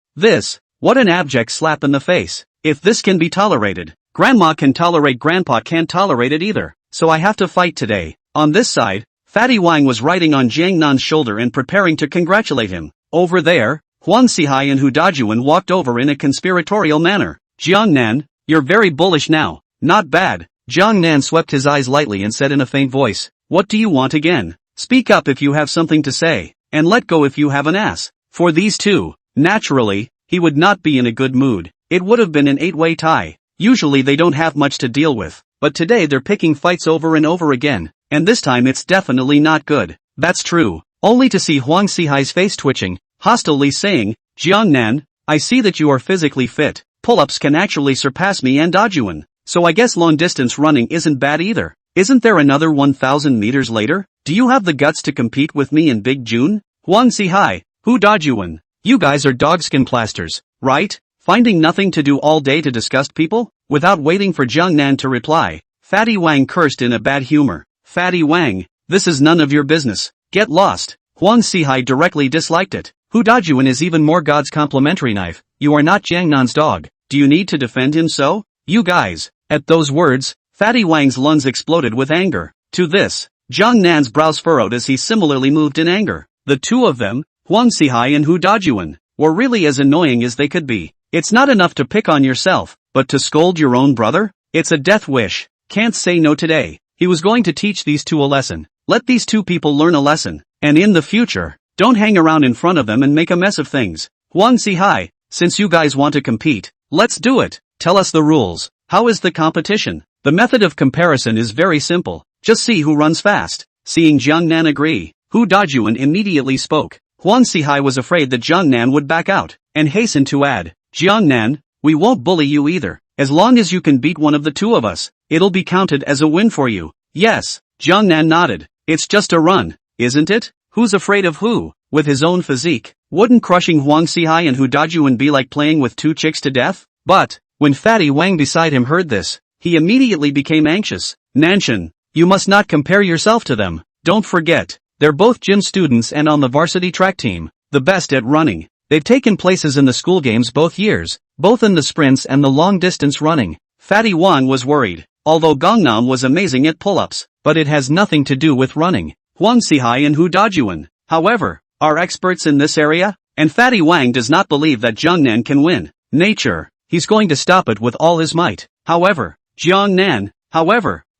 [SPEAKER 1] What an abject slap in the face. If this can be tolerated, Grandma can tolerate, Grandpa can't tolerate it either, so I have to fight today. On this side, Fatty Wang was riding on Jiang Nan's shoulder and preparing to congratulate him. Over there, Huang Xihai and Hu Dajuan walked over in a conspiratorial manner. Jiang Nan, you're very bullish now. Not bad. Jiang Nan swept his eyes lightly and said in a faint voice, what do you want again? Speak up if you have something to say, and let go if you have an ass. For these two, naturally, he would not be in a good mood. It would have been an 8-way tie. Usually they don't have much to deal with, but today they're picking fights over and over again, and this time it's definitely not good. That's true. Only to see Huang Xihai's face twitching, hostilely saying, Jiang Nan, I see that you are physically fit. Pull-ups can actually surpass me and Dajuan. So I guess long-distance running isn't bad either. Isn't there another 1,000 meters later? Do you have the guts to compete with me in Big June? Huang Xihai, Hu Dajuan, you guys are dogskin plasters, right? Finding nothing to do all day to disgust people? Without waiting for Jiang Nan to reply, Fatty Wang cursed in a bad humor. Fatty Wang, this is none of your business. Get lost. Huang Xihai directly disliked it. Hu Dajuan is even more God's complimentary knife. You are not Jiang Nan's dog. Do you need to defend him so? You guys. At those words, Fatty Wang's lungs exploded with anger. To this, Jiang Nan's brows furrowed as he similarly moved in anger. The two of them, Huang Xihai and Hu Dajuan, were really as annoying as they could be. It's not enough to pick on yourself, but to scold your own brother? It's a death wish. Can't say no today. He was going to teach these two a lesson. Let these two people learn a lesson, and in the future, don't hang around in front of them and make a mess of things. Huang Xihai, since you guys want to compete, let's do it. Tell us the rules. How is the competition? The method of comparison is very simple. Just see who runs fast. Seeing Jiang Nan agree, Hu Dajuan immediately spoke. Huang Xihai was afraid that Jiang Nan would back out, and hastened to add, Jiang Nan, we won't bully you either. As long as you can beat one of the two of us, it'll be counted as a win for you. Yes, Jiang Nan nodded. It's just a run, isn't it? Who's afraid of who? With his own physique, wouldn't crushing Huang Xihai and Hu Dajuan be like playing with two chicks to death? But, when Fatty Wang beside him heard this, he immediately became anxious. Nanshan, you must not compare yourself to them. Don't forget, they're both gym students and on the varsity track team, the best at running. They've taken places in the school games both years, both in the sprints and the long-distance running. Fatty Wang was worried. Although Gangnam was amazing at pull-ups, but it has nothing to do with running. Huang Xihai and Hu Dajuan, however, are experts in this area, and Fatty Wang does not believe that Jiang Nan can win. Nature. He's going to stop it with all his might. However, Jiang Nan,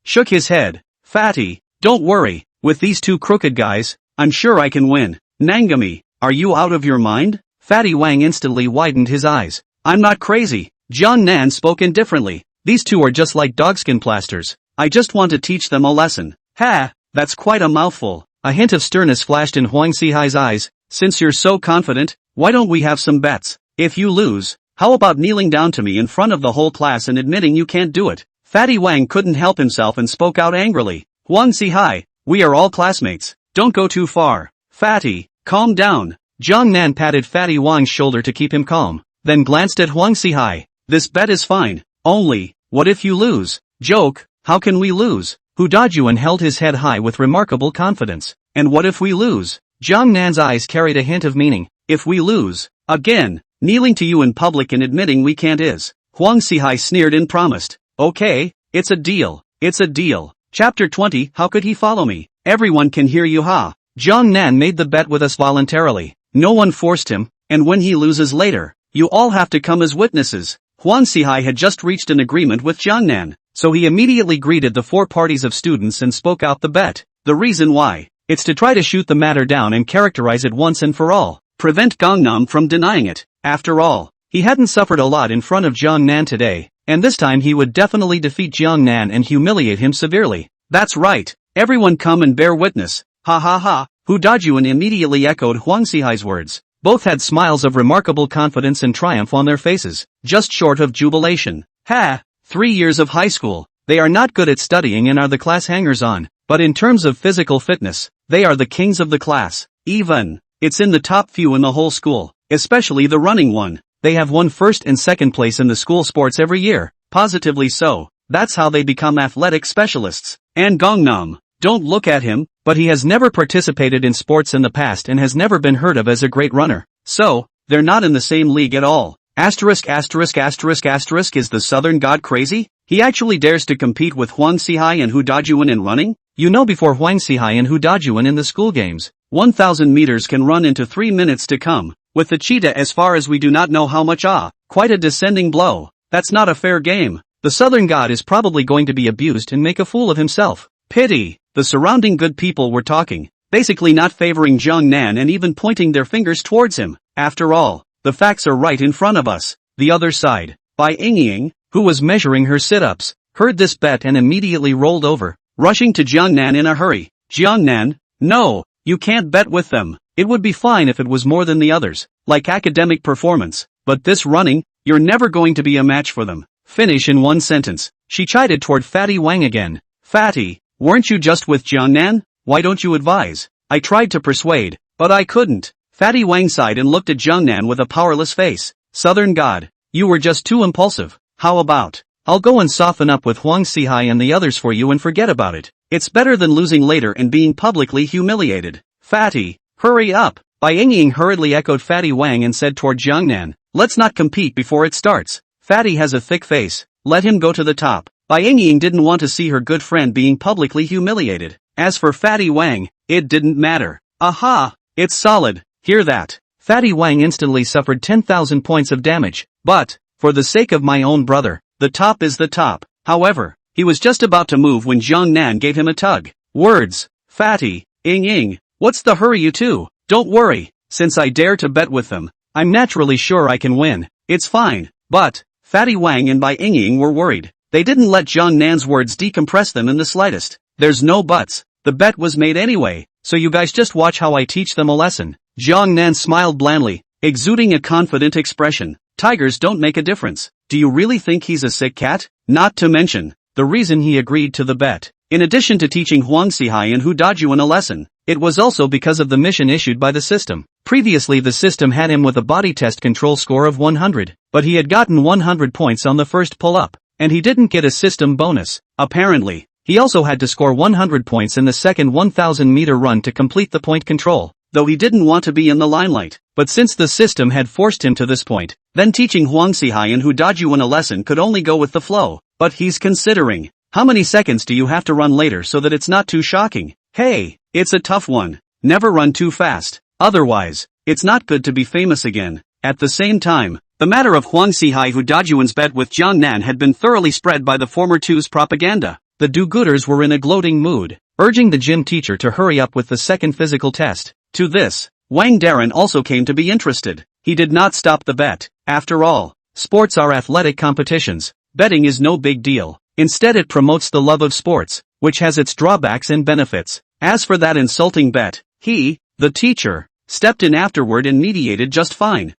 [SPEAKER 1] shook his head. Fatty, don't worry, with these two crooked guys, I'm sure I can win. Nangami, are you out of your mind? Fatty Wang instantly widened his eyes. I'm not crazy. Jiang Nan spoke indifferently. These two are just like dogskin plasters. I just want to teach them a lesson. Ha, that's quite a mouthful. A hint of sternness flashed in Huang Xihai's eyes. Since you're so confident, why don't we have some bets? If you lose, how about kneeling down to me in front of the whole class and admitting you can't do it? Fatty Wang couldn't help himself and spoke out angrily. Huang Xihai, we are all classmates. Don't go too far. Fatty, calm down. Jiang Nan patted Fatty Wang's shoulder to keep him calm, then glanced at Huang Xihai. This bet is fine. Only, what if you lose? Joke, how can we lose? Hu Dajuan held his head high with remarkable confidence. And what if we lose? Jiang Nan's eyes carried a hint of meaning. If we lose, again, kneeling to you in public and admitting we can't is. Huang Xihai sneered and promised. Okay, it's a deal. It's a deal. Chapter 20 How could he follow me? Everyone can hear you ha. Jiang Nan made the bet with us voluntarily. No one forced him, and when he loses later, you all have to come as witnesses. Huang Sihai had just reached an agreement with Jiang Nan, so he immediately greeted the 4 parties of students and spoke out the bet. The reason why? It's to try to shoot the matter down and characterize it once and for all. Prevent Gangnam from denying it. After all, he hadn't suffered a lot in front of Jiang Nan today, and this time he would definitely defeat Jiang Nan and humiliate him severely. That's right. Everyone come and bear witness. Ha ha ha. Hu Dajuan immediately echoed Huang Sihai's words. Both had smiles of remarkable confidence and triumph on their faces, just short of jubilation. Ha! 3 years of high school. They are not good at studying and are the class hangers-on, but in terms of physical fitness, they are the kings of the class. Even, it's in the top few in the whole school, especially the running one. They have won first and second place in the school sports every year, positively so. That's how they become athletic specialists. And Gangnam, don't look at him, but he has never participated in sports in the past and has never been heard of as a great runner. So, they're not in the same league at all. Is the Southern God crazy? He actually dares to compete with Huang Sihai and Hu Dajuan in running? You know, before Huang Sihai and Hu Dajuan in the school games, 1,000 meters can run into 3 minutes to come. With the cheetah as far as we do not know how much quite a descending blow. That's not a fair game. The Southern God is probably going to be abused and make a fool of himself. Pity. The surrounding good people were talking, basically not favoring Jiang Nan and even pointing their fingers towards him. After all, the facts are right in front of us. The other side. Bai Yingying, who was measuring her sit-ups, heard this bet and immediately rolled over, rushing to Jiang Nan in a hurry. Jiang Nan, no, you can't bet with them. It would be fine if it was more than the others, like academic performance, but this running, you're never going to be a match for them. Finish in one sentence. She chided toward Fatty Wang again. Fatty, weren't you just with Jiang Nan? Why don't you advise? I tried to persuade, but I couldn't. Fatty Wang sighed and looked at Jiang Nan with a powerless face. Southern God, you were just too impulsive. How about, I'll go and soften up with Huang Sihai and the others for you and forget about it. It's better than losing later and being publicly humiliated. Fatty, hurry up. Bai Yingying hurriedly echoed Fatty Wang and said toward Jiang Nan, let's not compete before it starts. Fatty has a thick face, let him go to the top. Bai Yingying didn't want to see her good friend being publicly humiliated. As for Fatty Wang, it didn't matter. Aha! It's solid, hear that. Fatty Wang instantly suffered 10,000 points of damage, but, for the sake of my own brother, the top is the top. However, he was just about to move when Jiang Nan gave him a tug. Words. Fatty, Ying, what's the hurry you two? Don't worry, since I dare to bet with them, I'm naturally sure I can win. It's fine, but, Fatty Wang and Bai Yingying were worried. They didn't let Jiang Nan's words decompress them in the slightest. There's no buts. The bet was made anyway, so you guys just watch how I teach them a lesson. Jiang Nan smiled blandly, exuding a confident expression. Tigers don't make a difference. Do you really think he's a sick cat? Not to mention, the reason he agreed to the bet. In addition to teaching Huang Sihai and Hu Dajuan a lesson, it was also because of the mission issued by the system. Previously the system had him with a body test control score of 100, but he had gotten 100 points on the first pull-up, and he didn't get a system bonus. Apparently, he also had to score 100 points in the second 1,000-meter run to complete the point control, though he didn't want to be in the limelight. But since the system had forced him to this point, then teaching Huang Sihai and Hu Dajuan a lesson could only go with the flow. But he's considering, how many seconds do you have to run later so that it's not too shocking? Hey, it's a tough one. Never run too fast. Otherwise, it's not good to be famous again. At the same time, the matter of Huang Sihai Hu Dajuan's bet with Jiang Nan had been thoroughly spread by the former two's propaganda. The do-gooders were in a gloating mood, urging the gym teacher to hurry up with the second physical test. To this, Wang Darren also came to be interested. He did not stop the bet. After all, sports are athletic competitions. Betting is no big deal. Instead it promotes the love of sports, which has its drawbacks and benefits. As for that insulting bet, he, the teacher, stepped in afterward and mediated just fine.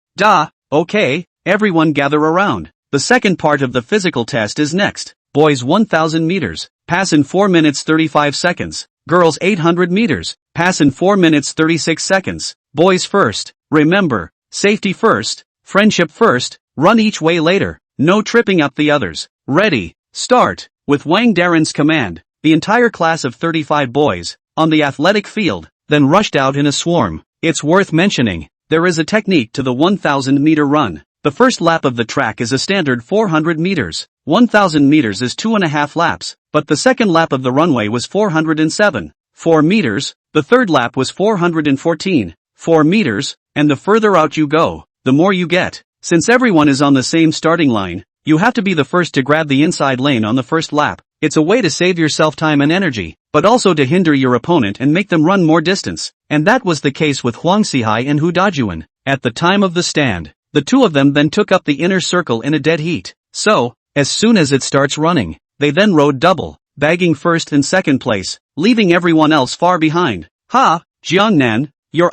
[SPEAKER 1] Okay, everyone gather around. The second part of the physical test is next. Boys 1,000 meters, pass in 4 minutes 35 seconds. Girls 800 meters, pass in 4 minutes 36 seconds. Boys first. Remember, safety first, friendship first, run each way later. No tripping up the others. Ready, start. With Wang Darren's command, the entire class of 35 boys, on the athletic field, then rushed out in a swarm. It's worth mentioning, there is a technique to the 1,000-meter run. The first lap of the track is a standard 400 meters. 1,000 meters is 2.5 laps. but the second lap of the runway was 407. 4 meters, the third lap was 414. 4 meters, and the further out you go, the more you get. Since everyone is on the same starting line, you have to be the first to grab the inside lane on the first lap. It's a way to save yourself time and energy, but also to hinder your opponent and make them run more distance. And that was the case with Huang Xihai and Hu Dajuan. At the time of the stand, the two of them then took up the inner circle in a dead heat. So, as soon as it starts running, they then rode double, bagging first and second place, leaving everyone else far behind. Ha, Jiangnan, you're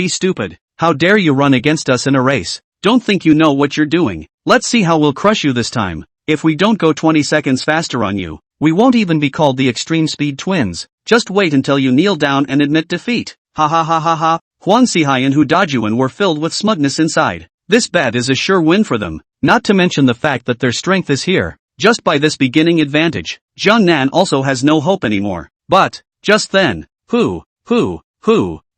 [SPEAKER 1] stupid. How dare you run against us in a race? Don't think you know what you're doing. Let's see how we'll crush you this time. If we don't go 20 seconds faster on you, we won't even be called the Extreme Speed Twins. Just wait until you kneel down and admit defeat. Ha ha ha ha ha. Huang Xihai and Hu Dajuan were filled with smugness inside. This bet is a sure win for them, not to mention the fact that their strength is here. Just by this beginning advantage, Jiangnan also has no hope anymore. But, just then, a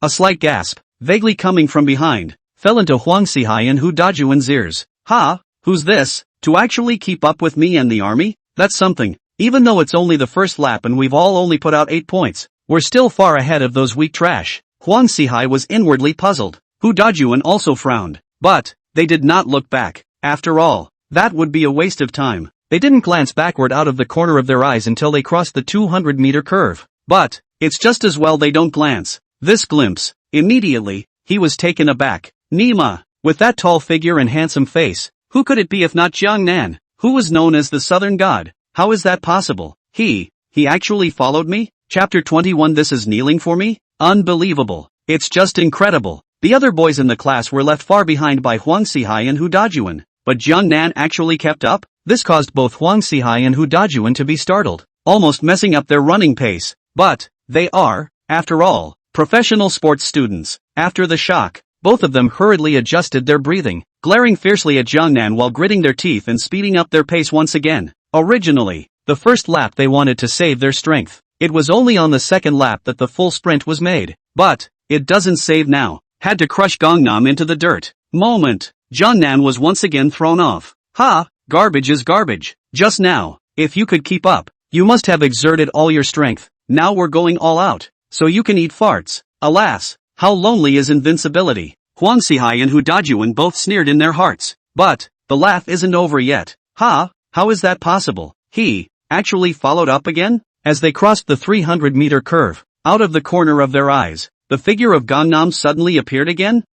[SPEAKER 1] slight gasp, vaguely coming from behind, fell into Huang Xihai and Hu Dajuan's ears. Ha, who's this? To actually keep up with me and the army? That's something. Even though it's only the first lap and we've all only put out 8 points, we're still far ahead of those weak trash. Huang Xihai was inwardly puzzled. Hu Dajuan also frowned. But, they did not look back. After all, that would be a waste of time. They didn't glance backward out of the corner of their eyes until they crossed the 200-meter curve. But, it's just as well they don't glance. This glimpse, immediately, he was taken aback. Nima, with that tall figure and handsome face, who could it be if not Jiangnan, who was known as the Southern God? How is that possible? He actually followed me? Chapter 21. This is kneeling for me? Unbelievable. It's just incredible. The other boys in the class were left far behind by Huang Xihai and Hu Dajuan, but Jiangnan actually kept up? This caused both Huang Xihai and Hu Dajuan to be startled, almost messing up their running pace. But, they are, after all, professional sports students. After the shock, both of them hurriedly adjusted their breathing, glaring fiercely at Jiangnan while gritting their teeth and speeding up their pace once again. Originally, the first lap they wanted to save their strength. It was only on the second lap that the full sprint was made. But, it doesn't save now. Had to crush Gangnam into the dirt. Moment. Jiangnan was once again thrown off. Ha, garbage is garbage. Just now, if you could keep up, you must have exerted all your strength. Now we're going all out, so you can eat farts. Alas, how lonely is invincibility. Huang Xihai and Hu Dajuan both sneered in their hearts. But, the laugh isn't over yet. Ha, how is that possible? He actually followed up again? As they crossed the 300-meter curve, out of the corner of their eyes, the figure of Gangnam suddenly appeared again?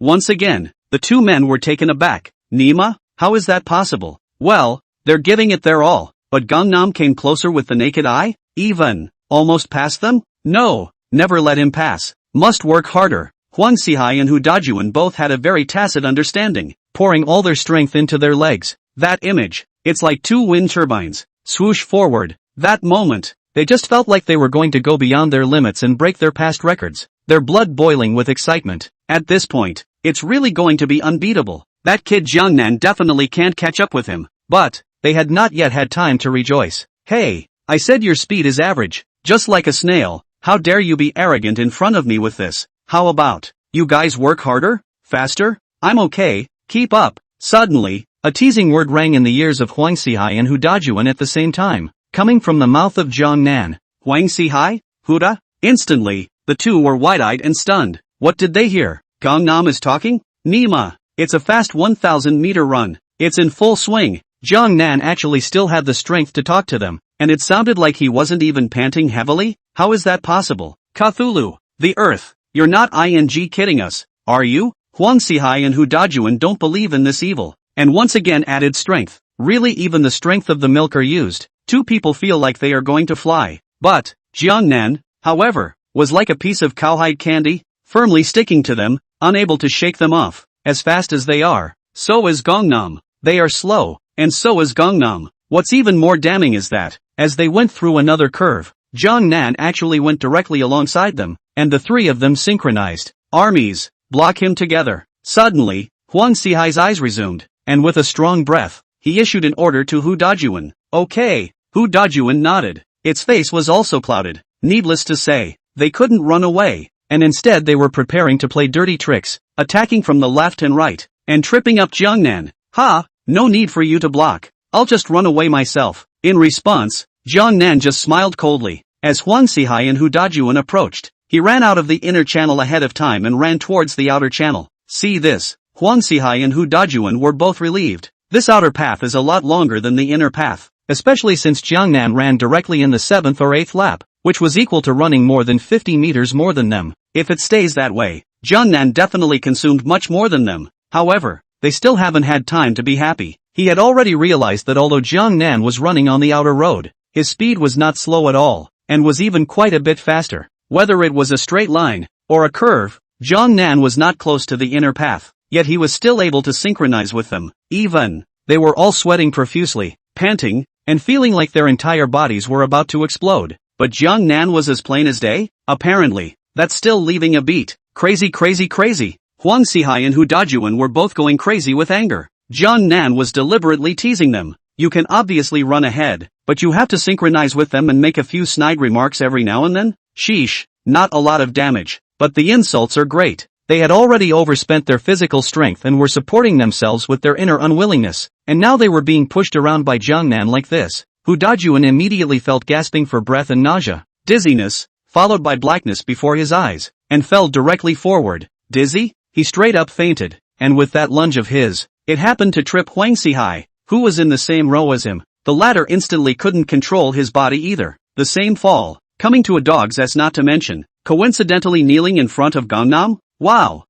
[SPEAKER 1] Once again, the two men were taken aback. Nima, how is that possible? Well, they're giving it their all, but Gangnam came closer with the naked eye? Even, almost past them? No, never let him pass. Must work harder. Huang Xihai and Hu Dajuan both had a very tacit understanding, pouring all their strength into their legs. That image, it's like two wind turbines, swoosh forward. That moment, they just felt like they were going to go beyond their limits and break their past records, their blood boiling with excitement. At this point, it's really going to be unbeatable. That kid Jiangnan definitely can't catch up with him. But, they had not yet had time to rejoice. Hey, I said your speed is average, just like a snail. How dare you be arrogant in front of me with this? How about, you guys work harder? Faster? I'm okay, keep up. Suddenly, a teasing word rang in the ears of Huang Xihai and Hu Dajuan at the same time, coming from the mouth of Jiangnan. Huang Xihai? Huda? Instantly, the two were wide-eyed and stunned. What did they hear? Gangnam is talking? Nima, it's a fast 1,000-meter run. It's in full swing. Jiangnan actually still had the strength to talk to them, and it sounded like he wasn't even panting heavily. How is that possible? Cthulhu, the earth. You're not kidding us, are you? Huang Xihai and Hu Dajuan don't believe in this evil, and once again added strength. Really, even the strength of the milk are used. Two people feel like they are going to fly. But, Jiangnan, however, was like a piece of cowhide candy, firmly sticking to them, unable to shake them off. As fast as they are, so is Gangnam. They are slow, and so is Gangnam. What's even more damning is that, as they went through another curve, Jiangnan actually went directly alongside them, and the three of them synchronized. Armies, block him together. Suddenly, Huang Xihai's eyes resumed, and with a strong breath, he issued an order to Hu Dajuan. Okay. Hu Dajuan nodded. Its face was also clouded. Needless to say, they couldn't run away, and instead they were preparing to play dirty tricks, attacking from the left and right, and tripping up Jiangnan. Ha, no need for you to block. I'll just run away myself. In response, Jiang Nan just smiled coldly. As Huang Xihai and Hu Dajuan approached, he ran out of the inner channel ahead of time and ran towards the outer channel. See this, Huang Xihai and Hu Dajuan were both relieved. This outer path is a lot longer than the inner path, especially since Jiang Nan ran directly in the 7th or 8th lap, which was equal to running more than 50 meters more than them. If it stays that way, Jiang Nan definitely consumed much more than them. However, they still haven't had time to be happy. He had already realized that although Jiang Nan was running on the outer road, his speed was not slow at all, and was even quite a bit faster. Whether it was a straight line, or a curve, Jiang Nan was not close to the inner path, yet he was still able to synchronize with them. Even, they were all sweating profusely, panting, and feeling like their entire bodies were about to explode. But Jiang Nan was as plain as day? Apparently, that's still leaving a beat. Crazy. Huang Xihai and Hu Dajuan were both going crazy with anger. Jiang Nan was deliberately teasing them. You can obviously run ahead, but you have to synchronize with them and make a few snide remarks every now and then? Sheesh, not a lot of damage, but the insults are great. They had already overspent their physical strength and were supporting themselves with their inner unwillingness, and now they were being pushed around by Jiang Nan like this. Hu Dajuan immediately felt gasping for breath and nausea, dizziness, followed by blackness before his eyes, and fell directly forward. Dizzy? He straight up fainted, and with that lunge of his, it happened to trip Huang Xihai, who was in the same row as him. The latter instantly couldn't control his body either. The same fall, coming to a dog's ass, not to mention, coincidentally kneeling in front of Gangnam? Wow.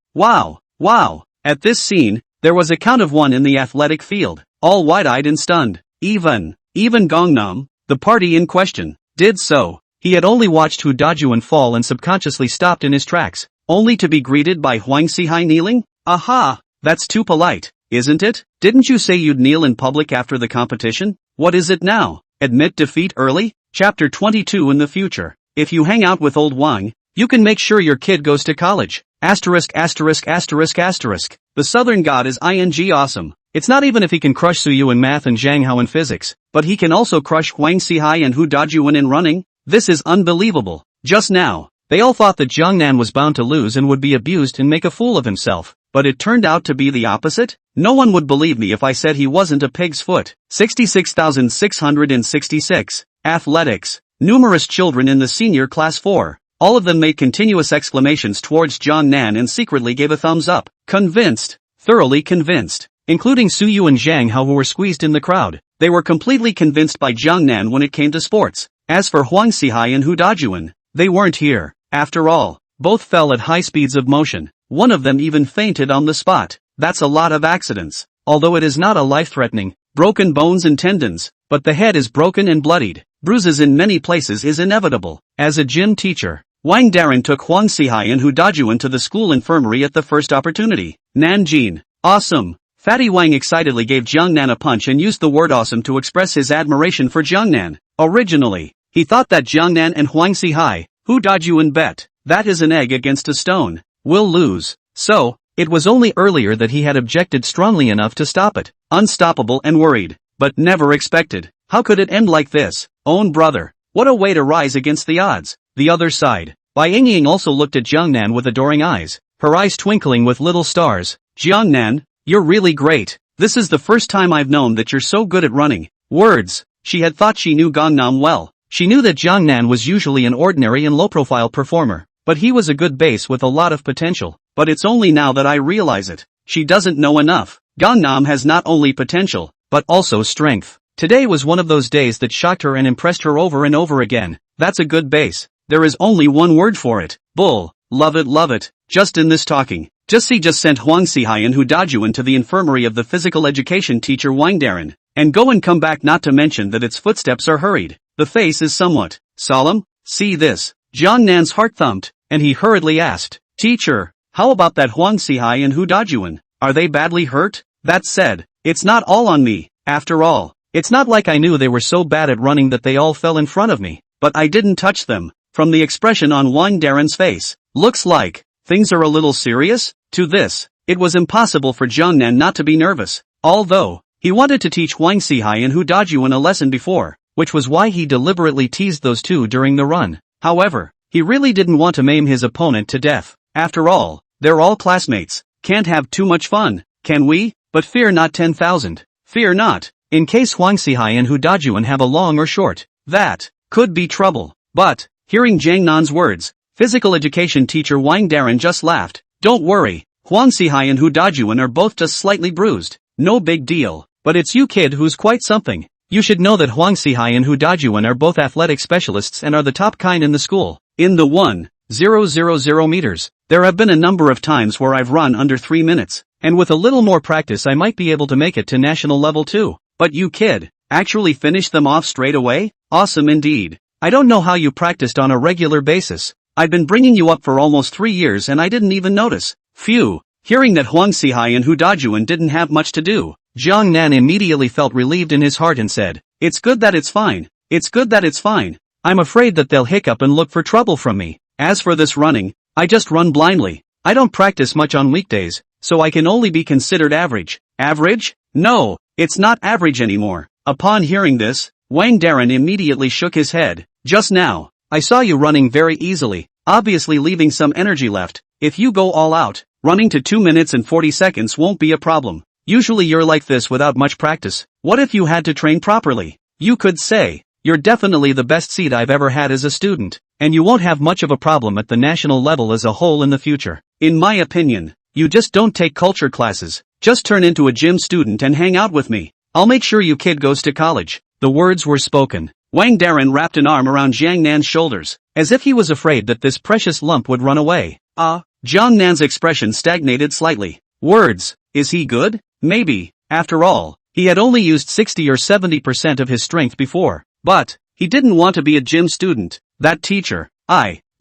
[SPEAKER 1] At this scene, there was a count of 1 in the athletic field, all wide-eyed and stunned. Even Gangnam, the party in question, did so. He had only watched Hu Dajuan fall and subconsciously stopped in his tracks, only to be greeted by Huang Xihai kneeling? Aha! That's too polite, isn't it? Didn't you say you'd kneel in public after the competition? What is it now? Admit defeat early? Chapter 22 in the future. If you hang out with old Wang, you can make sure your kid goes to college. Asterisk. The Southern God is ing awesome. It's not even if he can crush Suyu in math and Zhang Hao in physics, but he can also crush Huang Xihai and Hu Dajuan in running? This is unbelievable. Just now, they all thought that Jiang Nan was bound to lose and would be abused and make a fool of himself, but it turned out to be the opposite? No one would believe me if I said he wasn't a pig's foot. 66,666. Athletics. Numerous children in the senior class 4. All of them made continuous exclamations towards Jiang Nan and secretly gave a thumbs up. Convinced. Thoroughly convinced. Including Suyu and Zhang Hao, who were squeezed in the crowd. They were completely convinced by Jiang Nan when it came to sports. As for Huang Xihai and Hu Dajuan, they weren't here. After all, both fell at high speeds of motion. One of them even fainted on the spot. That's a lot of accidents. Although it is not a life-threatening, broken bones and tendons, but the head is broken and bloodied. Bruises in many places is inevitable. As a gym teacher, Wang Darren took Huang Xihai and Hu Dajuan to the school infirmary at the first opportunity. Nanjin. Awesome. Fatty Wang excitedly gave Jiang Nan a punch and used the word awesome to express his admiration for Jiang Nan. Originally, he thought that Jiang Nan and Huang Xihai, Hu Dajuan bet, that is an egg against a stone, will lose. So, it was only earlier that he had objected strongly enough to stop it. Unstoppable and worried, but never expected. How could it end like this? Own brother. What a way to rise against the odds. The other side. Bai Yingying also looked at Jiang Nan with adoring eyes, her eyes twinkling with little stars. Jiang Nan, you're really great. This is the first time I've known that you're so good at running. Words. She had thought she knew Gangnam well. She knew that Jiang Nan was usually an ordinary and low-profile performer, but he was a good base with a lot of potential. But it's only now that I realize it. She doesn't know enough. Gangnam has not only potential, but also strength. Today was one of those days that shocked her and impressed her over and over again. That's a good base. There is only one word for it. Bull. Love it. Just in this talking, just sent Huang Xihai and Hu Dajuan to the infirmary of the physical education teacher Wang Darren, and go and come back, not to mention that its footsteps are hurried. The face is somewhat solemn. See this. Jiang Nan's heart thumped, and he hurriedly asked, Teacher, how about that Huang Xihai and Hu Dajuan? Are they badly hurt? That said, it's not all on me. After all, it's not like I knew they were so bad at running that they all fell in front of me, but I didn't touch them. From the expression on Wang Darren's face, looks like things are a little serious. To this, it was impossible for Jiang Nan not to be nervous, although he wanted to teach Huang Xihai and Hu Dajuan a lesson before, which was why he deliberately teased those two during the run. However, he really didn't want to maim his opponent to death. After all, they're all classmates. Can't have too much fun, can we? But fear not 10,000. Fear not. In case Huang Xihai and Hu Dajuan have a long or short, That could be trouble. But, hearing Jiang Nan's words, physical education teacher Wang Darren just laughed. Don't worry, Huang Sihai and Hu Dajuan are both just slightly bruised. No big deal. But it's you kid who's quite something. You should know that Huang Sihai and Hu Dajuan are both athletic specialists and are the top kind in the school. In the 1,000 meters, there have been a number of times where I've run under 3 minutes, and with a little more practice I might be able to make it to national level too. But you kid, actually finished them off straight away? Awesome indeed. I don't know how you practiced on a regular basis. I've been bringing you up for almost 3 years and I didn't even notice. Phew. Hearing that Huang Sihai and Hu Dajuan didn't have much to do, Jiang Nan immediately felt relieved in his heart and said, It's good that it's fine. It's good that it's fine. I'm afraid that they'll hiccup and look for trouble from me. As for this running, I just run blindly. I don't practice much on weekdays, so I can only be considered average. Average? No, it's not average anymore. Upon hearing this, Wang Darren immediately shook his head. Just now, I saw you running very easily, obviously leaving some energy left. If you go all out, running to 2 minutes and 40 seconds won't be a problem. Usually you're like this without much practice. What if you had to train properly? You could say, you're definitely the best seed I've ever had as a student, and you won't have much of a problem at the national level as a whole in the future. In my opinion, you just don't take culture classes. Just turn into a gym student and hang out with me. I'll make sure you kid goes to college. The words were spoken. Wang Darren wrapped an arm around Jiang Nan's shoulders, as if he was afraid that this precious lump would run away. Jiang Nan's expression stagnated slightly. Words, is he good? Maybe. After all, he had only used 60 or 70% of his strength before. But, he didn't want to be a gym student. That teacher.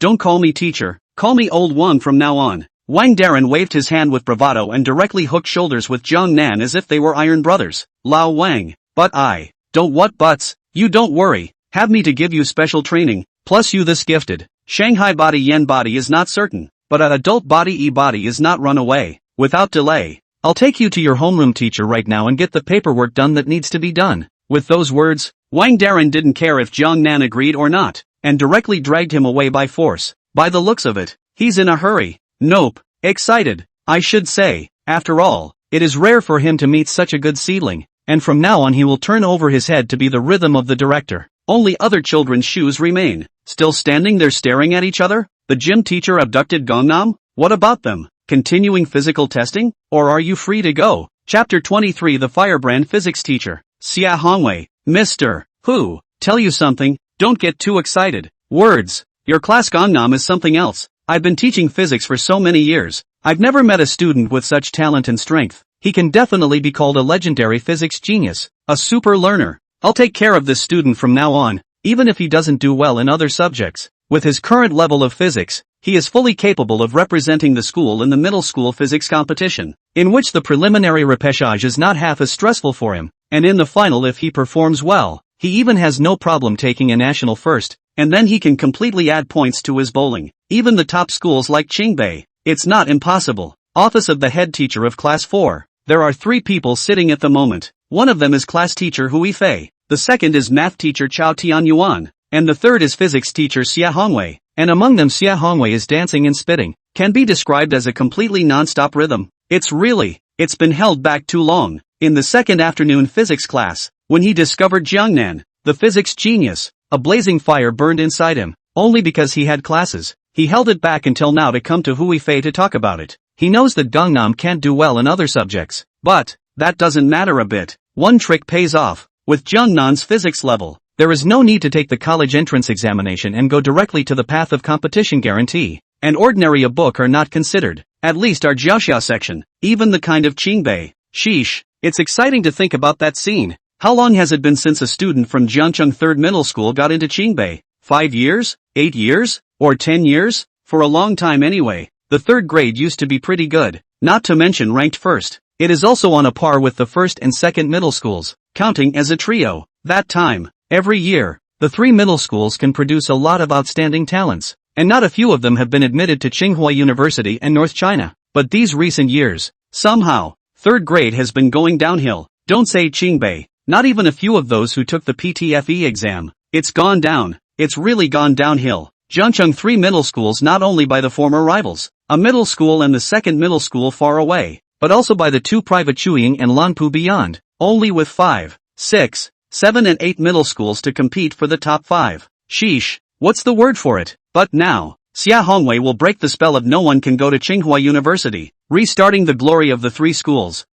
[SPEAKER 1] Don't call me teacher, call me old one from now on. Wang Darren waved his hand with bravado and directly hooked shoulders with Jiang Nan as if they were iron brothers. Lao Wang. But I don't what buts, you don't worry, have me to give you special training, plus you this gifted. Shanghai body yen body is not certain, but an adult body e-body is not run away. Without delay, I'll take you to your homeroom teacher right now and get the paperwork done that needs to be done. With those words, Wang Darren didn't care if Jiang Nan agreed or not, and directly dragged him away by force. By the looks of it, he's in a hurry. Nope. Excited, I should say. After all, it is rare for him to meet such a good seedling, and from now on he will turn over his head to be the rhythm of the director. Only other children's shoes remain. Still standing there staring at each other? The gym teacher abducted Gangnam? What about them? Continuing physical testing? Or are you free to go? Chapter 23 The Firebrand Physics Teacher. Xia Hongwei. Mr. Who? Tell you something, don't get too excited. Words. Your class Gangnam is something else. I've been teaching physics for so many years. I've never met a student with such talent and strength. He can definitely be called a legendary physics genius. A super learner. I'll take care of this student from now on, even if he doesn't do well in other subjects. With his current level of physics, he is fully capable of representing the school in the middle school physics competition, in which the preliminary repechage is not half as stressful for him, and in the final if he performs well, he even has no problem taking a national first, and then he can completely add points to his bowling. Even the top schools like Qingbei, it's not impossible. Office of the head teacher of class 4. There are 3 people sitting at the moment. One of them is class teacher Hui Fei, the second is math teacher Chao Tianyuan, and the third is physics teacher Xia Hongwei, and among them Xia Hongwei is dancing and spitting. Can be described as a completely non-stop rhythm. It's been held back too long. In the second afternoon physics class, when he discovered Jiang Nan, the physics genius, a blazing fire burned inside him, only because he had classes. He held it back until now to come to Hui Fei to talk about it. He knows that Gangnam can't do well in other subjects, but that doesn't matter a bit. One trick pays off. With Jiang Nan's physics level, there is no need to take the college entrance examination and go directly to the path of competition guarantee. And ordinary a book are not considered, at least our Jiaoxia section, even the kind of Qingbei. Sheesh, it's exciting to think about that scene. How long has it been since a student from Jiangcheng 3rd Middle School got into Qingbei? 5 years? 8 years? Or 10 years? For a long time anyway. The 3rd grade used to be pretty good, not to mention ranked first. It is also on a par with the 1st and 2nd middle schools, counting as a trio. That time, every year, the 3 middle schools can produce a lot of outstanding talents, and not a few of them have been admitted to Tsinghua University and North China. But these recent years, somehow, 3rd grade has been going downhill. Don't say Qingbei, not even a few of those who took the PTFE exam. It's gone down. It's really gone downhill. Jiangcheng 3 middle schools not only by the former rivals, a middle school and the 2nd middle school far away, but also by the 2 private Chuying and Lanpu beyond, only with 5, 6, 7 and 8 middle schools to compete for the top 5. Sheesh. What's the word for it? But now, Xia Hongwei will break the spell of no one can go to Tsinghua University, restarting the glory of the 3 schools.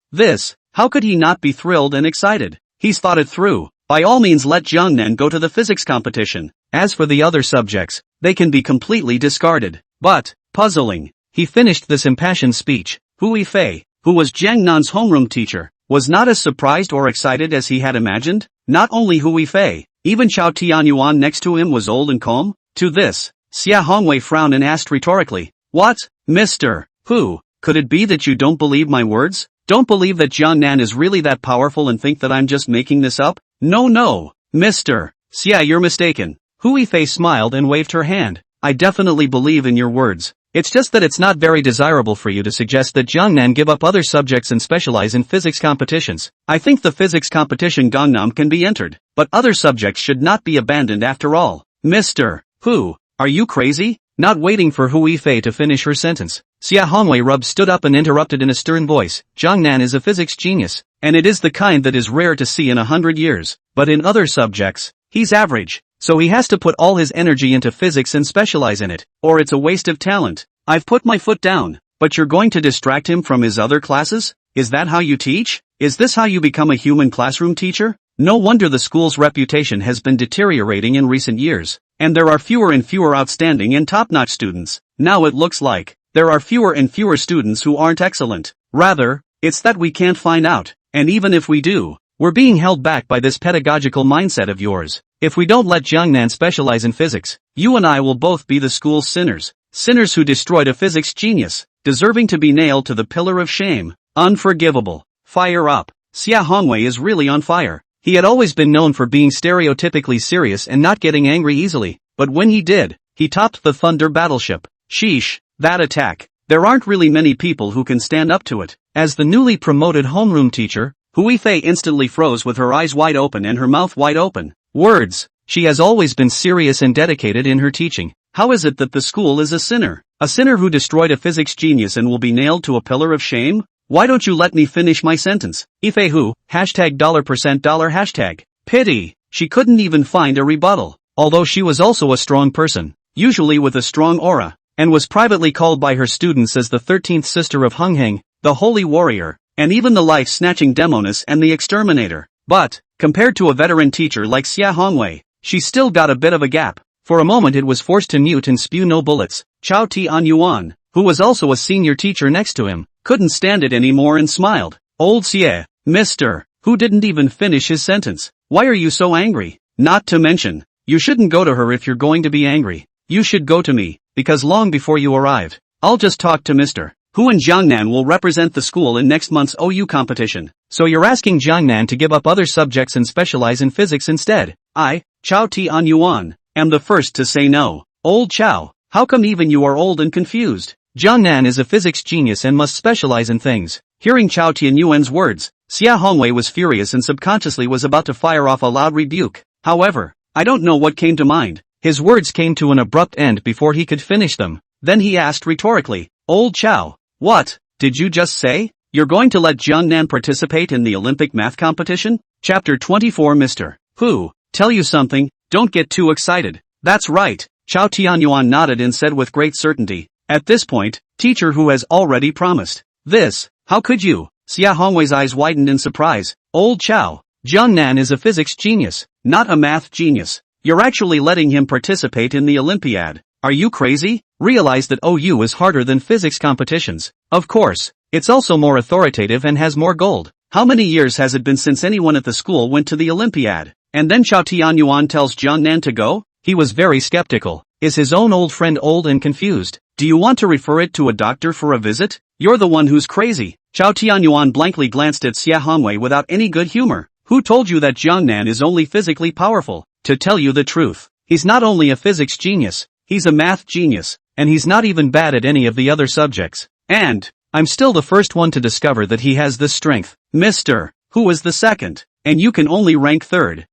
[SPEAKER 1] How could he not be thrilled and excited? He's thought it through. By all means let Jiangnan go to the physics competition. As for the other subjects, they can be completely discarded. But, puzzling, he finished this impassioned speech. Hui Fei, who was Jiangnan's homeroom teacher, was not as surprised or excited as he had imagined. Not only Hui Fei, even Chao Tianyuan next to him was old and calm. To this, Xia Hongwei frowned and asked rhetorically, "What, Mr. Hu, could it be that you don't believe my words? Don't believe that Jiangnan is really that powerful and think that I'm just making this up? No, Mr. Xia, you're mistaken." Hui Fei smiled and waved her hand. "I definitely believe in your words. It's just that it's not very desirable for you to suggest that Jiangnan give up other subjects and specialize in physics competitions. I think the physics competition Gangnam can be entered, but other subjects should not be abandoned after all. Mr. Hu, are you crazy?" Not waiting for Hui Fei to finish her sentence, Xia Hongwei stood up and interrupted in a stern voice. "Jiangnan is a physics genius, and it is the kind that is rare to see in 100 years. But in other subjects, he's average. So he has to put all his energy into physics and specialize in it, or it's a waste of talent. I've put my foot down, but you're going to distract him from his other classes? Is that how you teach? Is this how you become a human classroom teacher? No wonder the school's reputation has been deteriorating in recent years, and there are fewer and fewer outstanding and top-notch students. Now it looks like there are fewer and fewer students who aren't excellent. Rather, it's that we can't find out, and even if we do, we're being held back by this pedagogical mindset of yours. If we don't let Jiangnan specialize in physics, you and I will both be the school's sinners. Sinners who destroyed a physics genius, deserving to be nailed to the pillar of shame. Unforgivable. Fire up. Xia Hongwei is really on fire. He had always been known for being stereotypically serious and not getting angry easily, but when he did, he topped the Thunder battleship. Sheesh, that attack. There aren't really many people who can stand up to it. As the newly promoted homeroom teacher, Hui Fei instantly froze with her eyes wide open and her mouth wide open. Words. She has always been serious and dedicated in her teaching. How is it that the school is a sinner? A sinner who destroyed a physics genius and will be nailed to a pillar of shame? Why don't you let me finish my sentence? Ife who, hashtag $% hashtag. Pity. She couldn't even find a rebuttal. Although she was also a strong person, usually with a strong aura, and was privately called by her students as the 13th sister of Hungheng, the holy warrior, and even the life-snatching Demoness and the exterminator. But, compared to a veteran teacher like Xia Hongwei, she still got a bit of a gap. For a moment it was forced to mute and spew no bullets. Chao Tianyuan, who was also a senior teacher next to him, couldn't stand it anymore and smiled. Old Xie, Mr. Who didn't even finish his sentence. Why are you so angry? Not to mention, you shouldn't go to her if you're going to be angry. You should go to me, because long before you arrived, I'll just talk to Mr. Hu and Jiangnan will represent the school in next month's OU competition. So you're asking Jiangnan to give up other subjects and specialize in physics instead. I, Chao Tianyuan, am the first to say no. Old Chao, how come even you are old and confused? Jiangnan is a physics genius and must specialize in things. Hearing Chao Tianyuan's words, Xia Hongwei was furious and subconsciously was about to fire off a loud rebuke. However, I don't know what came to mind. His words came to an abrupt end before he could finish them. Then he asked rhetorically, Old Chao, what did you just say? You're going to let Jiangnan participate in the Olympic math competition? Chapter 24 Mr. Hu, tell you something, don't get too excited. That's right, Chao Tianyuan nodded and said with great certainty. At this point, teacher who has already promised. This, how could you? Xia Hongwei's eyes widened in surprise. Old Chao, Jiangnan is a physics genius, not a math genius. You're actually letting him participate in the Olympiad. Are you crazy? Realize that OU is harder than physics competitions. Of course, it's also more authoritative and has more gold. How many years has it been since anyone at the school went to the Olympiad? And then Chao Tianyuan tells Jiangnan to go? He was very skeptical. Is his own old friend old and confused? Do you want to refer it to a doctor for a visit? You're the one who's crazy. Chao Tianyuan blankly glanced at Xia Hongwei without any good humor. Who told you that Jiangnan is only physically powerful? To tell you the truth, he's not only a physics genius, he's a math genius, and he's not even bad at any of the other subjects. And, I'm still the first one to discover that he has this strength. Mr. Who is the second? And you can only rank third.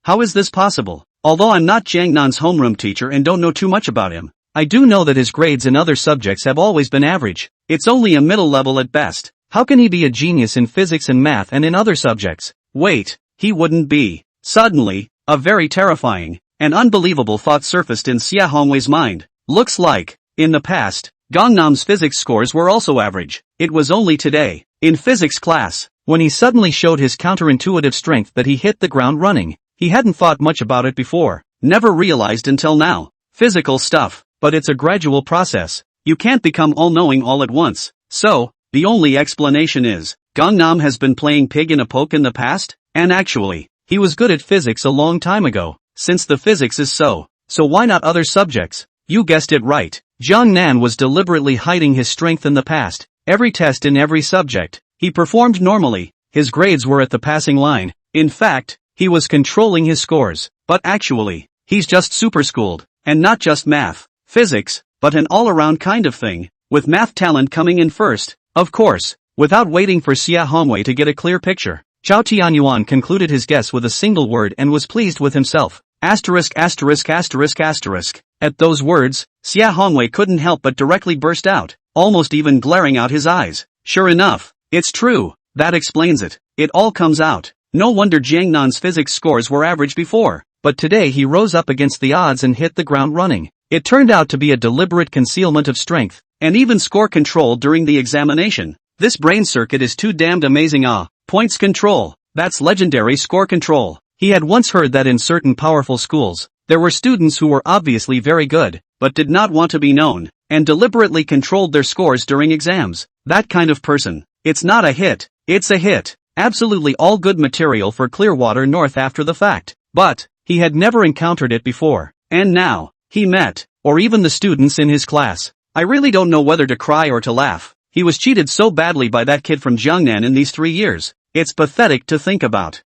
[SPEAKER 1] How is this possible? Although I'm not Jiangnan's homeroom teacher and don't know too much about him, I do know that his grades in other subjects have always been average. It's only a middle level at best. How can he be a genius in physics and math and in other subjects? Wait, he wouldn't be. Suddenly, a very terrifying and unbelievable thought surfaced in Xia Hongwei's mind. Looks like, in the past, Gangnam's physics scores were also average. It was only today, in physics class, when he suddenly showed his counterintuitive strength that he hit the ground running. He hadn't thought much about it before, never realized until now. Physical stuff, but it's a gradual process. You can't become all-knowing all at once. So, the only explanation is, Gangnam has been playing pig in a poke in the past, and actually, he was good at physics a long time ago, since the physics is so why not other subjects? You guessed it right. Jiang Nan was deliberately hiding his strength in the past. Every test in every subject, he performed normally. His grades were at the passing line. In fact, he was controlling his scores. But actually, he's just super-schooled, and not just math, physics, but an all-around kind of thing, with math talent coming in first. Of course, without waiting for Xia Hongwei to get a clear picture, Zhao Tianyuan concluded his guess with a single word and was pleased with himself. Asterisk asterisk asterisk asterisk. At those words, Xia Hongwei couldn't help but directly burst out, almost even glaring out his eyes. Sure enough, it's true. That explains it. It all comes out. No wonder Jiang Nan's physics scores were average before, but today he rose up against the odds and hit the ground running. It turned out to be a deliberate concealment of strength, and even score control during the examination. This brain circuit is too damned amazing. Points control. That's legendary score control. He had once heard that in certain powerful schools, there were students who were obviously very good, but did not want to be known, and deliberately controlled their scores during exams. That kind of person. It's not a hit, it's a hit. Absolutely all good material for Clearwater North after the fact. But, he had never encountered it before. And now, he met, or even the students in his class. I really don't know whether to cry or to laugh. He was cheated so badly by that kid from Jiangnan in these 3 years. It's pathetic to think about.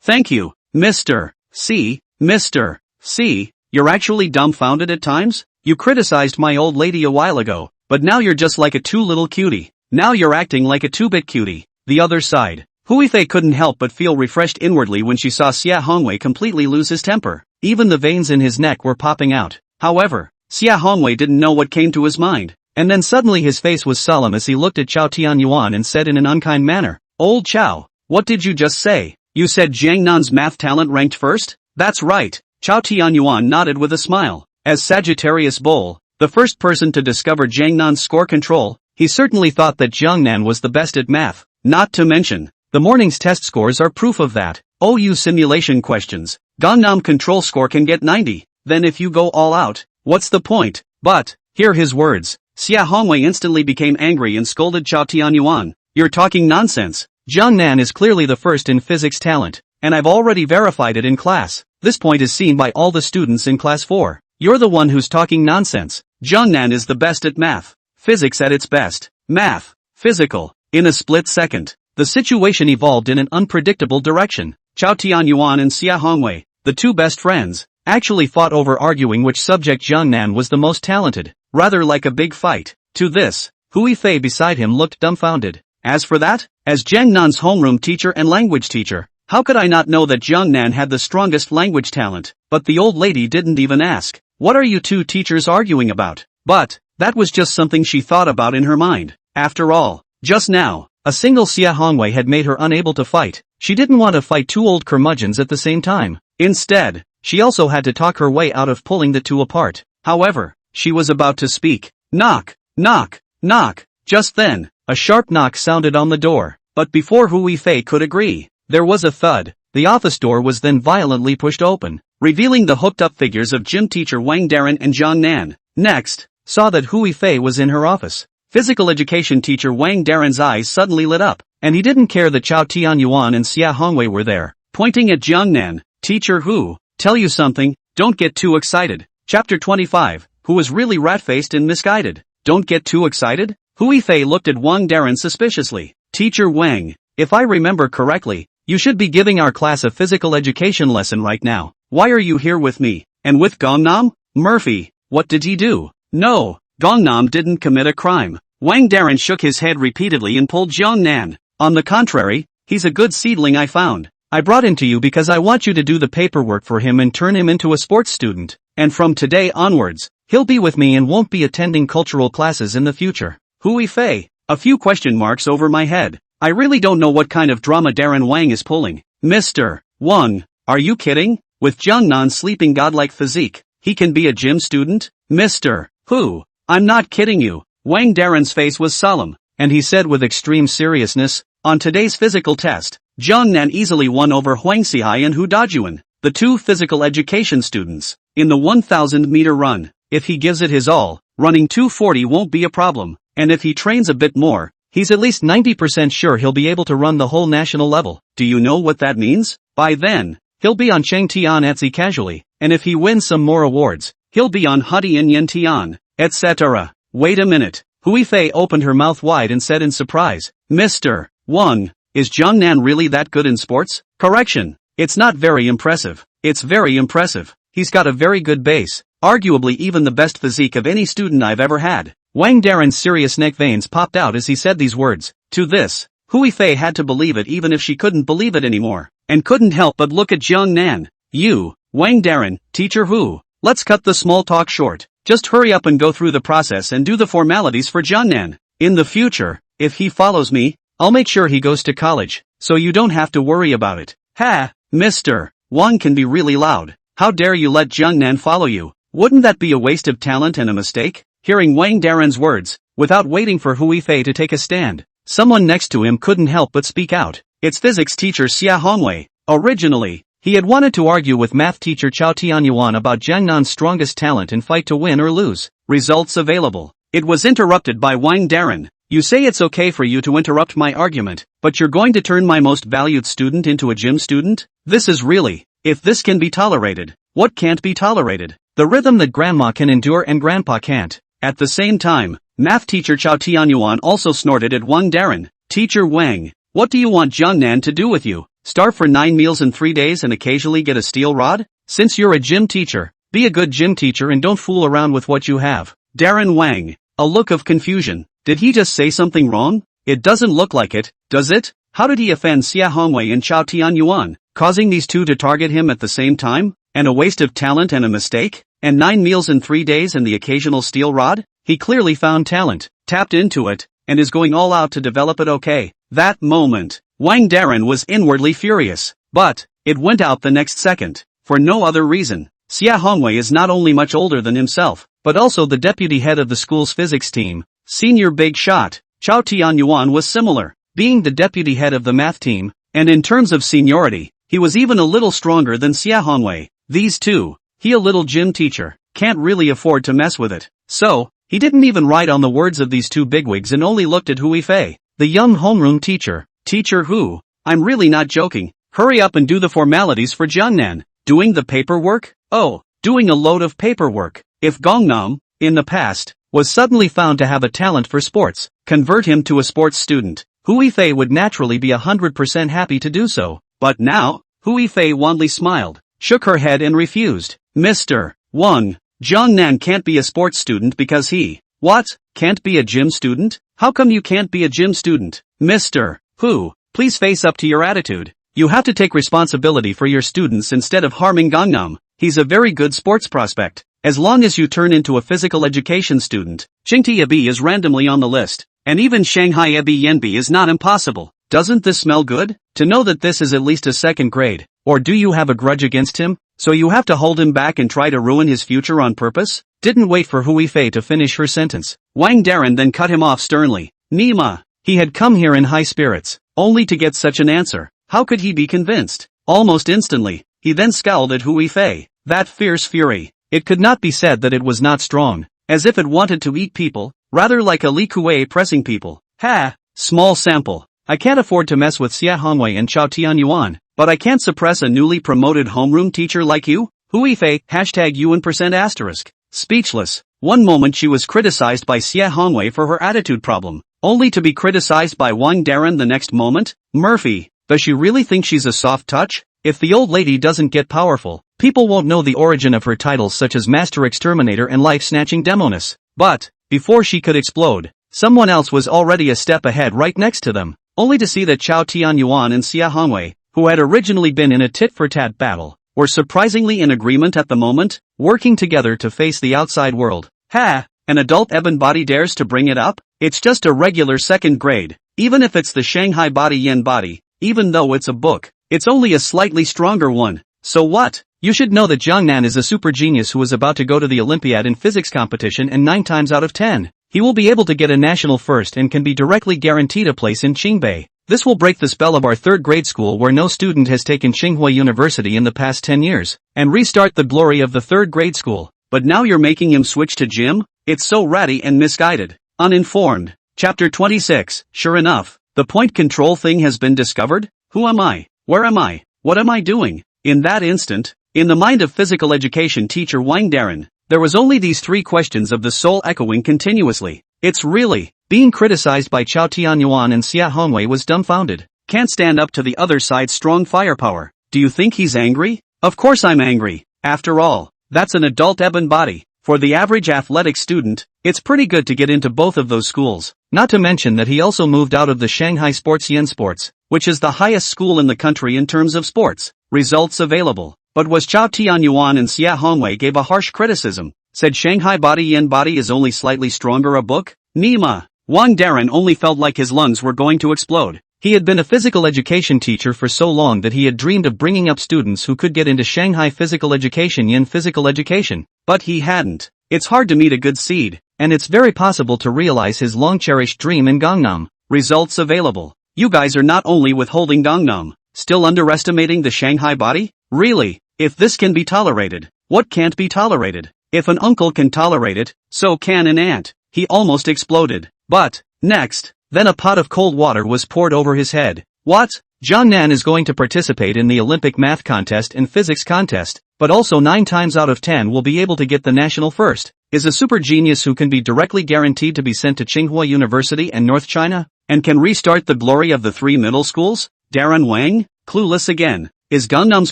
[SPEAKER 1] Thank you, Mr. C. Mr. C. You're actually dumbfounded at times? You criticized my old lady a while ago, but now you're just like a too little cutie. Now you're acting like a 2-bit cutie. The other side. Huifei couldn't help but feel refreshed inwardly when she saw Xia Hongwei completely lose his temper. Even the veins in his neck were popping out. However, Xia Hongwei didn't know what came to his mind. And then suddenly his face was solemn as he looked at Chao Tianyuan and said in an unkind manner, "Old Chao, what did you just say? You said Jiang Nan's math talent ranked first?" "That's right." Chao Tianyuan nodded with a smile. As Sagittarius Bull, the first person to discover Jiang Nan's score control, he certainly thought that Jiang Nan was the best at math. Not to mention, the morning's test scores are proof of that. OU simulation questions. Gangnam control score can get 90. Then if you go all out, what's the point? But, hear his words. Xia Hongwei instantly became angry and scolded Chao Tianyuan. "You're talking nonsense. Jiang Nan is clearly the first in physics talent, and I've already verified it in class. This point is seen by all the students in class 4. You're the one who's talking nonsense. Jiang Nan is the best at math. Physics at its best. Math. Physical." In a split second, the situation evolved in an unpredictable direction. Chao Tianyuan and Xia Hongwei, the two best friends, actually fought over arguing which subject Jiang Nan was the most talented, rather like a big fight. To this, Huifei beside him looked dumbfounded. As for that, as Jiang Nan's homeroom teacher and language teacher, how could I not know that Jiang Nan had the strongest language talent? But the old lady didn't even ask. What are you two teachers arguing about? But, that was just something she thought about in her mind. After all, just now, a single Xia Hongwei had made her unable to fight. She didn't want to fight two old curmudgeons at the same time. Instead, she also had to talk her way out of pulling the two apart. However, she was about to speak. Knock, knock, knock. Just then, a sharp knock sounded on the door. But before Huifei could agree, there was a thud. The office door was then violently pushed open, revealing the hooked-up figures of gym teacher Wang Darren and Jiang Nan. Next, saw that Huifei was in her office. Physical education teacher Wang Darren's eyes suddenly lit up, and he didn't care that Chao Tianyuan and Xia Hongwei were there. Pointing at Jiang Nan, "Teacher Hu, tell you something, don't get too excited." Chapter 25, Who was really rat-faced and misguided? Don't get too excited? Huifei looked at Wang Darren suspiciously. "Teacher Wang, if I remember correctly, you should be giving our class a physical education lesson right now. Why are you here with me? And with Gangnam? Murphy, what did he do?" "No, Gangnam didn't commit a crime." Wang Darren shook his head repeatedly and pulled Jiang Nan. "On the contrary, he's a good seedling I found. I brought him to you because I want you to do the paperwork for him and turn him into a sports student. And from today onwards, he'll be with me and won't be attending cultural classes in the future." Huifei, a few question marks over my head. I really don't know what kind of drama Darren Wang is pulling. Mr. Wang, are you kidding? With Jiangnan's sleeping godlike physique, he can be a gym student? Mr. Who? I'm not kidding you. Wang Daren's face was solemn, and he said with extreme seriousness, on today's physical test, Jiangnan easily won over Huang Xihai and Hu Dajuan, the two physical education students, in the 1,000-meter run. If he gives it his all, running 2:40 won't be a problem, and if he trains a bit more, he's at least 90% sure he'll be able to run the whole national level. Do you know what that means? By then, he'll be on Cheng Tian Etsy casually, and if he wins some more awards, he'll be on Hadian Yen Tian, etc. Wait a minute. Hui Fei opened her mouth wide and said in surprise, Mr. Wang, is Jiangnan really that good in sports? Correction. It's not very impressive. It's very impressive. He's got a very good base, arguably even the best physique of any student I've ever had. Wang Daren's serious neck veins popped out as he said these words. To this, Hui Fei had to believe it even if she couldn't believe it anymore, and couldn't help but look at Jiangnan. You, Wang Daren, teacher Hu. Let's cut the small talk short. Just hurry up and go through the process and do the formalities for Jiangnan. In the future, if he follows me, I'll make sure he goes to college, so you don't have to worry about it. Ha! Mr. Wang can be really loud. How dare you let Jiangnan follow you? Wouldn't that be a waste of talent and a mistake? Hearing Wang Daren's words, without waiting for Hui Fei to take a stand, someone next to him couldn't help but speak out. It's physics teacher Xia Hongwei. Originally, he had wanted to argue with math teacher Chao Tianyuan about Jiangnan's strongest talent and fight to win or lose. Results available. It was interrupted by Wang Daren. You say it's okay for you to interrupt my argument, but you're going to turn my most valued student into a gym student? This is really, if this can be tolerated, what can't be tolerated? The rhythm that grandma can endure and grandpa can't. At the same time, math teacher Chao Tianyuan also snorted at Wang Daren. Teacher Wang, what do you want Jiangnan to do with you? Starve for 9 meals in 3 days and occasionally get a steel rod? Since you're a gym teacher, be a good gym teacher and don't fool around with what you have. Daren Wang, a look of confusion. Did he just say something wrong? It doesn't look like it, does it? How did he offend Xia Hongwei and Chao Tianyuan, causing these two to target him at the same time? And a waste of talent and a mistake? And 9 meals in 3 days and the occasional steel rod? He clearly found talent, tapped into it, and is going all out to develop it. Okay. That moment, Wang Daren was inwardly furious, but it went out the next second, for no other reason. Xia Hongwei is not only much older than himself, but also the deputy head of the school's physics team. Senior big shot. Chao Tianyuan was similar, being the deputy head of the math team, and in terms of seniority, he was even a little stronger than Xia Hongwei. These two, he a little gym teacher, can't really afford to mess with it. So, he didn't even write on the words of these two bigwigs and only looked at Hui Fei, the young homeroom teacher. Teacher Hu, I'm really not joking. Hurry up and do the formalities for Jiangnan. Doing the paperwork? Oh, doing a load of paperwork. If Gongnam, in the past, was suddenly found to have a talent for sports, convert him to a sports student, Hui Fei would naturally be 100% happy to do so. But now, Hui Fei wanly smiled, shook her head and refused. Mr. Wang, Jiangnan can't be a sports student because he, what, can't be a gym student? How come you can't be a gym student? Mr. Hu, please face up to your attitude. You have to take responsibility for your students instead of harming Gangnam. He's a very good sports prospect. As long as you turn into a physical education student, Qingti Ebi is randomly on the list, and even Shanghai Ebi Yenbi is not impossible. Doesn't this smell good? To know that this is at least a second grade, or do you have a grudge against him? So you have to hold him back and try to ruin his future on purpose? Didn't wait for Hui Fei to finish her sentence. Wang Daren then cut him off sternly. Nima. He had come here in high spirits, only to get such an answer. How could he be convinced? Almost instantly, he then scowled at Hui Fei. That fierce fury. It could not be said that it was not strong, as if it wanted to eat people, rather like a Li Kuei pressing people. Ha! Small sample. I can't afford to mess with Xia Hongwei and Chao Tianyuan, but I can't suppress a newly promoted homeroom teacher like you? Hui Fei, #UN%*. Speechless. One moment she was criticized by Xia Hongwei for her attitude problem, only to be criticized by Wang Daren the next moment? Murphy, does she really think she's a soft touch? If the old lady doesn't get powerful, people won't know the origin of her titles such as Master Exterminator and Life-Snatching Demoness. But, before she could explode, someone else was already a step ahead right next to them, only to see that Chao Tianyuan and Xia Hongwei, who had originally been in a tit-for-tat battle, were surprisingly in agreement at the moment, working together to face the outside world. Ha! An adult ebon body dares to bring it up? It's just a regular second grade, even if it's the Shanghai body yen body, even though it's a book. It's only a slightly stronger one. So what? You should know that Jiangnan is a super genius who is about to go to the Olympiad in physics competition, and 9 times out of 10, he will be able to get a national first and can be directly guaranteed a place in Qingbei. This will break the spell of our third grade school where no student has taken Tsinghua University in the past 10 years, and restart the glory of the third grade school. But now you're making him switch to gym? It's so ratty and misguided. Uninformed. Chapter 26. Sure enough, the point control thing has been discovered? Who am I? Where am I? What am I doing? In that instant, in the mind of physical education teacher Wang Darren, there was only these 3 questions of the soul echoing continuously. It's really, being criticized by Chao Tianyuan and Xia Hongwei was dumbfounded. Can't stand up to the other side's strong firepower. Do you think he's angry? Of course I'm angry. After all, that's an adult ebon body. For the average athletic student, it's pretty good to get into both of those schools. Not to mention that he also moved out of the Shanghai Sports Yen Sports, which is the highest school in the country in terms of sports. Results available. But was Chao Tianyuan and Xia Hongwei gave a harsh criticism. Said Shanghai Body Yen Body is only slightly stronger a book? Nima. Wang Darren only felt like his lungs were going to explode. He had been a physical education teacher for so long that he had dreamed of bringing up students who could get into Shanghai Physical Education Yen Physical Education. But he hadn't. It's hard to meet a good seed, and it's very possible to realize his long-cherished dream in Gangnam. Results available. You guys are not only withholding Gangnam, still underestimating the Shanghai body? Really? If this can be tolerated, what can't be tolerated? If an uncle can tolerate it, so can an aunt. He almost exploded. But, next, then a pot of cold water was poured over his head. What? Jiangnan is going to participate in the Olympic math contest and physics contest, but also 9 times out of 10 will be able to get the national first. Is a super genius who can be directly guaranteed to be sent to Tsinghua University and North China, and can restart the glory of the 3 middle schools? Darren Wang? Clueless again. Is Gangnam's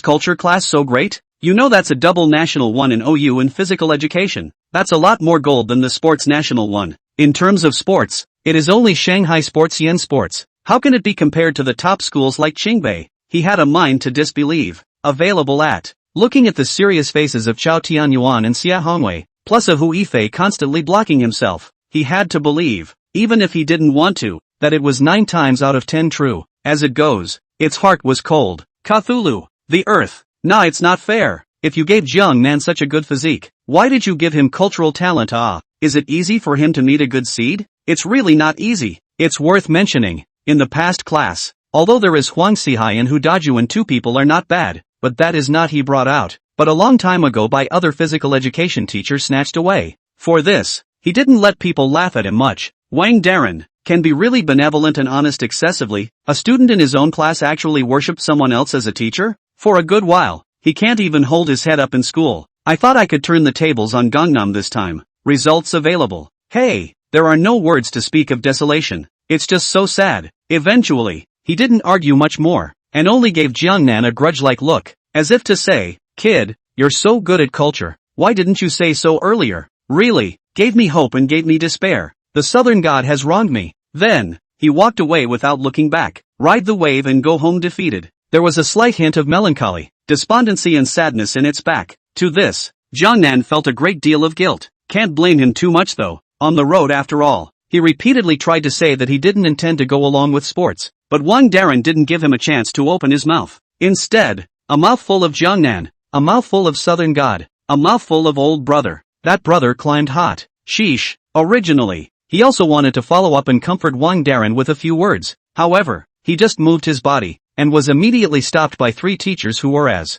[SPEAKER 1] culture class so great? You know that's a double national one in OU in physical education. That's a lot more gold than the sports national one. In terms of sports, it is only Shanghai Sports Yen Sports. How can it be compared to the top schools like Qingbei? He had a mind to disbelieve. Available at. Looking at the serious faces of Chao Tianyuan and Xia Hongwei, plus a Hu Yifei constantly blocking himself, he had to believe, even if he didn't want to, that it was 9 times out of 10 true. As it goes, its heart was cold. Cthulhu. The earth. Nah, it's not fair. If you gave Jiangnan such a good physique, why did you give him cultural talent? Is it easy for him to meet a good seed? It's really not easy. It's worth mentioning, in the past class, although there is Huang Xihai and Hu Dajuan, 2 people are not bad, but that is not he brought out, but a long time ago by other physical education teachers snatched away. For this, he didn't let people laugh at him much. Wang Darren can be really benevolent and honest excessively. A student in his own class actually worshipped someone else as a teacher? For a good while, he can't even hold his head up in school. I thought I could turn the tables on Gangnam this time. Results available. Hey, there are no words to speak of desolation. It's just so sad. Eventually, he didn't argue much more, and only gave Jiangnan a grudge-like look, as if to say, kid, you're so good at culture, why didn't you say so earlier? Really, gave me hope and gave me despair. The southern god has wronged me. Then, he walked away without looking back. Ride the wave and go home defeated. There was a slight hint of melancholy, despondency and sadness in its back. To this, Jiangnan felt a great deal of guilt. Can't blame him too much though. On the road after all, he repeatedly tried to say that he didn't intend to go along with sports, but Wang Darren didn't give him a chance to open his mouth. Instead, a mouthful of Jiangnan, a mouthful of southern god, a mouthful of old brother. That brother climbed hot. Sheesh. Originally, he also wanted to follow up and comfort Wang Darren with a few words. However, he just moved his body, and was immediately stopped by 3 teachers who were as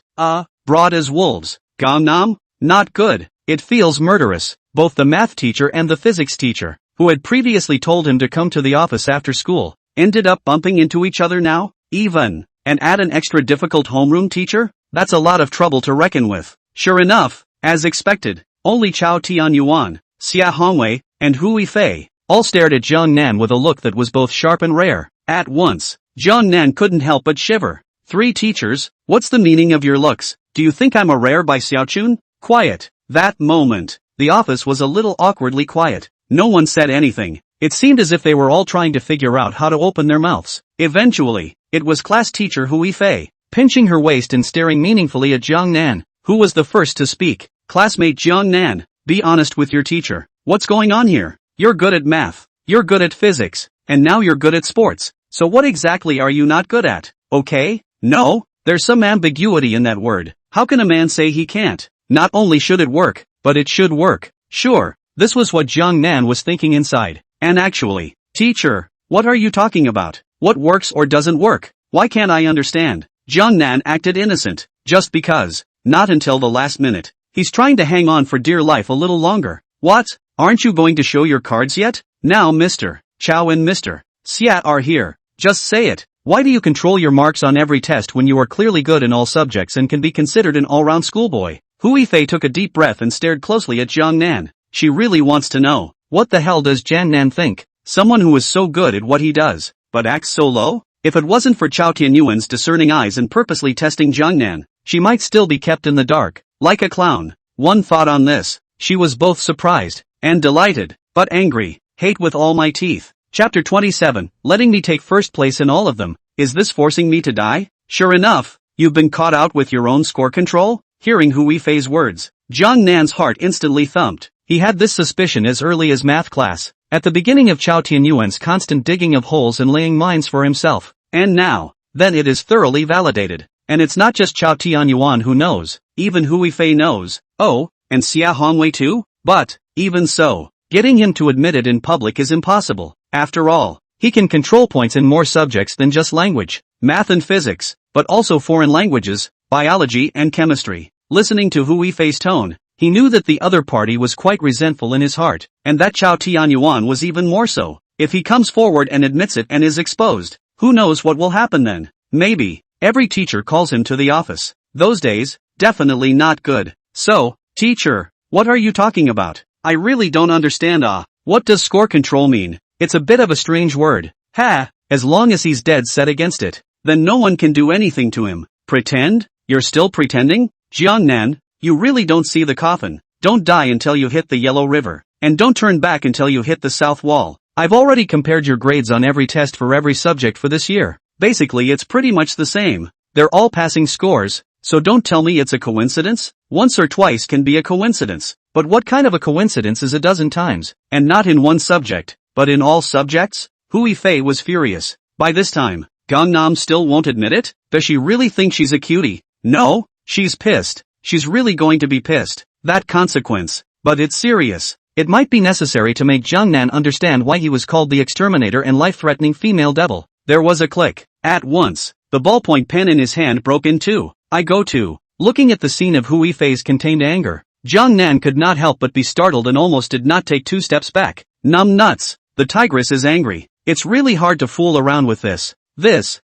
[SPEAKER 1] broad as wolves. Gangnam? Not good. It feels murderous. Both the math teacher and the physics teacher, who had previously told him to come to the office after school, ended up bumping into each other now? Even, and add an extra difficult homeroom teacher? That's a lot of trouble to reckon with. Sure enough, as expected, only Chao Tianyuan, Xia Hongwei, and Hu Yifei all stared at Jiangnan with a look that was both sharp and rare. At once, Jiangnan couldn't help but shiver. 3 teachers? What's the meaning of your looks? Do you think I'm a rare by Xiaochun? Quiet. That moment, the office was a little awkwardly quiet. No one said anything. It seemed as if they were all trying to figure out how to open their mouths. Eventually, it was class teacher Hu Yifei, pinching her waist and staring meaningfully at Jiangnan, who was the first to speak. Classmate Jiangnan, be honest with your teacher. What's going on here? You're good at math, you're good at physics, and now you're good at sports. So what exactly are you not good at? Okay? No? There's some ambiguity in that word. How can a man say he can't? Not only should it work, but it should work. Sure, this was what Jiang Nan was thinking inside. And actually, teacher, what are you talking about? What works or doesn't work? Why can't I understand? Jiang Nan acted innocent, just because. Not until the last minute. He's trying to hang on for dear life a little longer. What? Aren't you going to show your cards yet? Now Mr. Chow and Mr. Xiat are here. Just say it. Why do you control your marks on every test when you are clearly good in all subjects and can be considered an all-round schoolboy? Hu Yifei took a deep breath and stared closely at Jiang Nan. She really wants to know. What the hell does Jiang Nan think? Someone who is so good at what he does, but acts so low? If it wasn't for Chao Tianyuan's discerning eyes and purposely testing Jiang Nan, she might still be kept in the dark, like a clown. One thought on this. She was both surprised and delighted, but angry. Hate with all my teeth. Chapter 27, letting me take first place in all of them. Is this forcing me to die? Sure enough, you've been caught out with your own score control? Hearing Hu Yifei's words, Jiang Nan's heart instantly thumped. He had this suspicion as early as math class, at the beginning of Chao Tianyuan's constant digging of holes and laying mines for himself. And now, then it is thoroughly validated. And it's not just Chao Tianyuan who knows, even Hu Yifei knows. Oh, and Xia Hongwei too? But, even so, getting him to admit it in public is impossible. After all, he can control points in more subjects than just language, math and physics, but also foreign languages, biology and chemistry. Listening to Hu Yifei's tone, he knew that the other party was quite resentful in his heart, and that Chao Tianyuan was even more so. If he comes forward and admits it and is exposed, who knows what will happen then? Maybe every teacher calls him to the office. Those days, definitely not good. So, teacher, what are you talking about? I really don't understand. What does score control mean? It's a bit of a strange word. As long as he's dead set against it, then no one can do anything to him. Pretend? You're still pretending? Jiang Nan, you really don't see the coffin. Don't die until you hit the Yellow River. And don't turn back until you hit the South Wall. I've already compared your grades on every test for every subject for this year. Basically it's pretty much the same. They're all passing scores, so don't tell me it's a coincidence. Once or twice can be a coincidence. But what kind of a coincidence is a dozen times? And not in one subject, but in all subjects? Hu Yifei was furious. By this time, Gangnam still won't admit it? Does she really think she's a cutie? No, she's pissed. She's really going to be pissed. That consequence. But it's serious. It might be necessary to make Jiang Nan understand why he was called the exterminator and life-threatening female devil. There was a click. At once, the ballpoint pen in his hand broke in two. I go to. Looking at the scene of Hu Yifei's contained anger, Jiang Nan could not help but be startled and almost did not take 2 steps back. Numb nuts. The tigress is angry. It's really hard to fool around with this. This.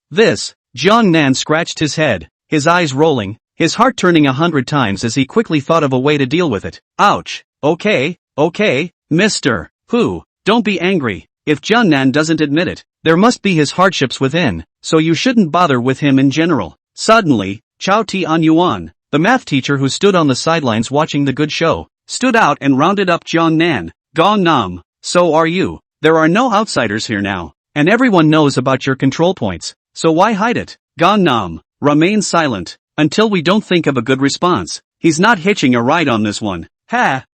[SPEAKER 1] Jiang Nan scratched his head, his eyes rolling, his heart turning 100 times as he quickly thought of a way to deal with it. Ouch. Okay, Mr. Hu, don't be angry. If Jiang Nan doesn't admit it, there must be his hardships within, so you shouldn't bother with him in general. Suddenly, Chao Tianyuan, the math teacher who stood on the sidelines watching the good show, stood out and rounded up Jiang Nan. Gangnam, so are you. There are no outsiders here now, and everyone knows about your control points, so why hide it? Gangnam, remain silent, until we don't think of a good response. He's not hitching a ride on this one.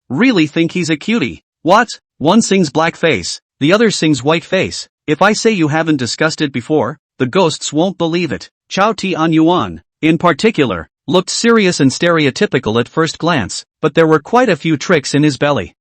[SPEAKER 1] Really think he's a cutie? What? One sings black face, the other sings white face. If I say you haven't discussed it before, the ghosts won't believe it. Chao Tianyuan, in particular, looked serious and stereotypical at first glance, but there were quite a few tricks in his belly.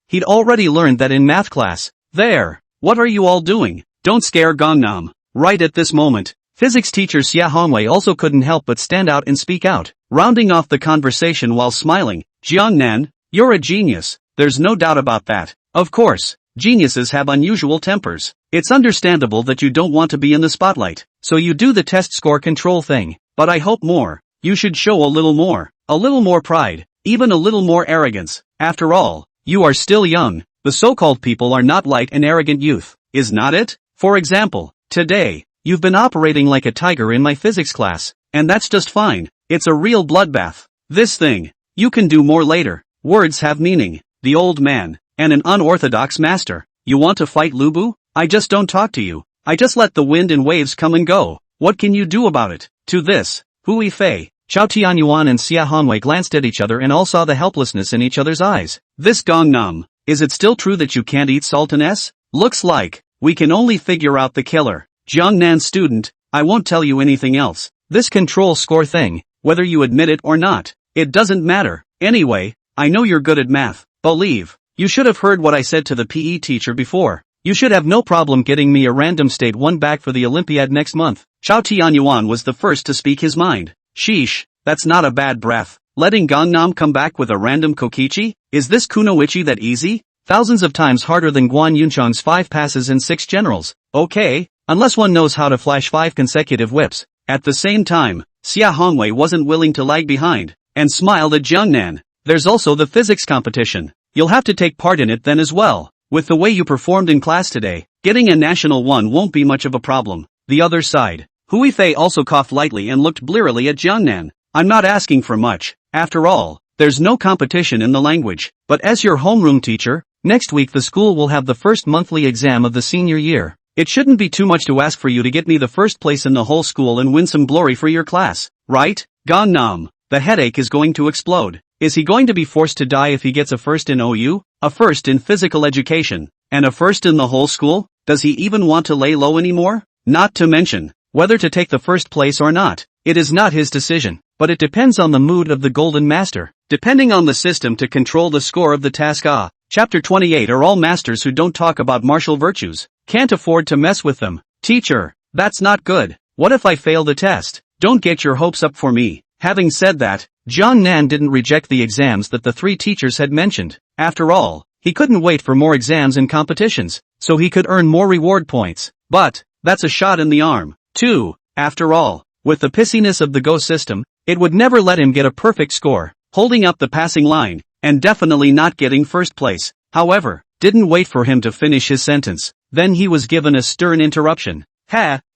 [SPEAKER 1] He'd already learned that in math class. There, what are you all doing? Don't scare Gangnam. Right at this moment, physics teacher Xia Hongwei also couldn't help but stand out and speak out, rounding off the conversation while smiling. Jiang Nan, you're a genius, there's no doubt about that. Of course, geniuses have unusual tempers. It's understandable that you don't want to be in the spotlight, so you do the test score control thing. But I hope more. You should show a little more pride, even a little more arrogance. After all, you are still young. The so-called people are not light and arrogant youth, is not it? For example, today, you've been operating like a tiger in my physics class, and that's just fine. It's a real bloodbath. This thing, you can do more later. Words have meaning. The old man, and an unorthodox master. You want to fight Lubu? I just don't talk to you. I just let the wind and waves come and go. What can you do about it? To this, Hu Yifei, Chao Tianyuan and Xia Hongwei glanced at each other and all saw the helplessness in each other's eyes. This Gangnam, is it still true that you can't eat Sultaness? Looks like, we can only figure out the killer. Jiang Nan student, I won't tell you anything else. This control score thing, whether you admit it or not, it doesn't matter. Anyway, I know you're good at math. Believe. You should have heard what I said to the PE teacher before. You should have no problem getting me a random state one back for the Olympiad next month. Chao Tianyuan was the first to speak his mind. Sheesh, that's not a bad breath. Letting Gangnam come back with a random kokichi? Is this kunoichi that easy? Thousands of times harder than Guan Yunchang's 5 passes and 6 generals. Okay, unless one knows how to flash 5 consecutive whips. At the same time, Xia Hongwei wasn't willing to lag behind, and smiled at Jiangnan. There's also the physics competition. You'll have to take part in it then as well. With the way you performed in class today, getting a national one won't be much of a problem. The other side. Hui Fei also coughed lightly and looked blearily at Jiangnan. I'm not asking for much. After all, there's no competition in the language. But as your homeroom teacher, next week the school will have the first monthly exam of the senior year. It shouldn't be too much to ask for you to get me the first place in the whole school and win some glory for your class, right? Gangnam, the headache is going to explode. Is he going to be forced to die if he gets a first in OU, a first in physical education, and a first in the whole school? Does he even want to lay low anymore? Not to mention, whether to take the first place or not. It is not his decision, but it depends on the mood of the Golden Master, depending on the system to control the score of the task. Chapter 28 are all masters who don't talk about martial virtues. Can't afford to mess with them. Teacher, that's not good. What if I fail the test? Don't get your hopes up for me. Having said that, Jiangnan didn't reject the exams that the 3 teachers had mentioned. After all, he couldn't wait for more exams and competitions, so he could earn more reward points. But, that's a shot in the arm, too. After all, with the pissiness of the Go system, it would never let him get a perfect score, holding up the passing line, and definitely not getting first place. However, didn't wait for him to finish his sentence. Then he was given a stern interruption.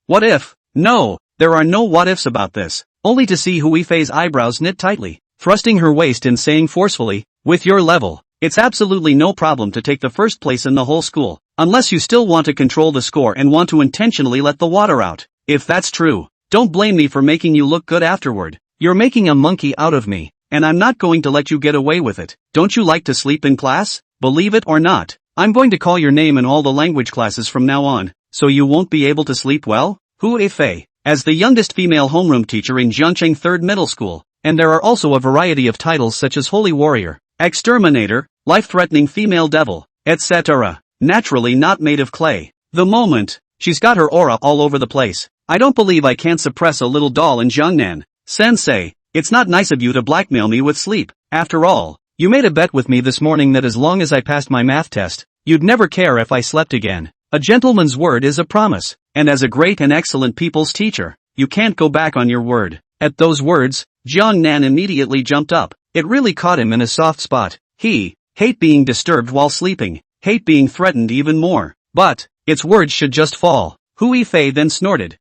[SPEAKER 1] What if? No, there are no what ifs about this. Only to see Hui Fei's eyebrows knit tightly, thrusting her waist and saying forcefully, with your level, it's absolutely no problem to take the first place in the whole school, unless you still want to control the score and want to intentionally let the water out. If that's true, don't blame me for making you look good afterward. You're making a monkey out of me, and I'm not going to let you get away with it. Don't you like to sleep in class? Believe it or not, I'm going to call your name in all the language classes from now on, so you won't be able to sleep well? Hui Fei, as the youngest female homeroom teacher in Jiangcheng 3rd Middle School, and there are also a variety of titles such as Holy Warrior, Exterminator, Life-Threatening Female Devil, etc. Naturally not made of clay. The moment, she's got her aura all over the place. I don't believe I can't suppress a little doll in Jiangnan. Sensei, it's not nice of you to blackmail me with sleep. After all, you made a bet with me this morning that as long as I passed my math test, you'd never care if I slept again. A gentleman's word is a promise, and as a great and excellent people's teacher, you can't go back on your word. At those words, Jiangnan immediately jumped up. It really caught him in a soft spot. He hate being disturbed while sleeping, hate being threatened even more. But its words should just fall. Hui Fei then snorted.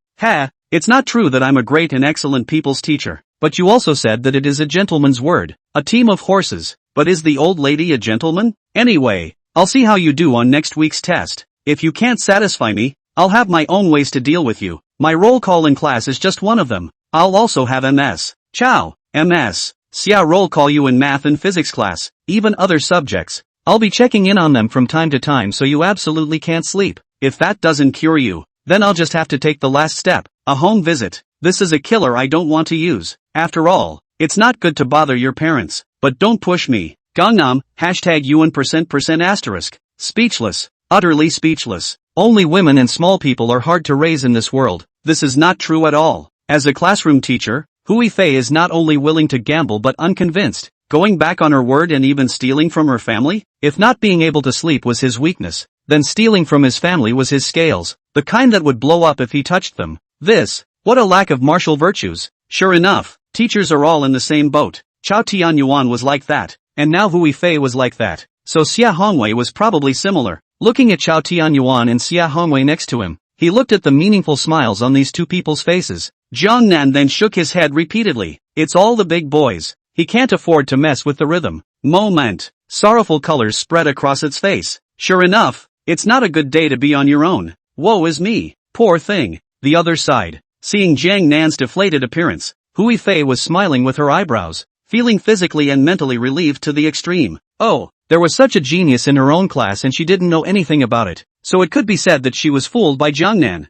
[SPEAKER 1] It's not true that I'm a great and excellent people's teacher, but you also said that it is a gentleman's word, a team of horses. But is the old lady a gentleman? Anyway, I'll see how you do on next week's test. If you can't satisfy me, I'll have my own ways to deal with you. My roll call in class is just one of them. I'll also have MS. Ciao, MS. Xia roll call you in math and physics class, even other subjects. I'll be checking in on them from time to time so you absolutely can't sleep. If that doesn't cure you, then I'll just have to take the last step, a home visit. This is a killer I don't want to use. After all, it's not good to bother your parents. But don't push me. Gangnam, #UN%%*. Speechless. Utterly speechless. Only women and small people are hard to raise in this world. This is not true at all. As a classroom teacher, Hui Fei is not only willing to gamble but unconvinced, going back on her word and even stealing from her family? If not being able to sleep was his weakness, then stealing from his family was his scales, the kind that would blow up if he touched them. What a lack of martial virtues. Sure enough, teachers are all in the same boat. Chao Tianyuan was like that, and now Hui Fei was like that. So Xia Hongwei was probably similar. Looking at Chao Tianyuan and Xia Hongwei next to him, he looked at the meaningful smiles on these two people's faces. Jiangnan then shook his head repeatedly. It's all the big boys. He can't afford to mess with the rhythm. Moment. Sorrowful colors spread across its face. Sure enough, it's not a good day to be on your own. Woe is me. Poor thing. The other side. Seeing Jiangnan's deflated appearance, Hui Fei was smiling with her eyebrows, feeling physically and mentally relieved to the extreme. Oh, there was such a genius in her own class and she didn't know anything about it. So it could be said that she was fooled by Jiangnan.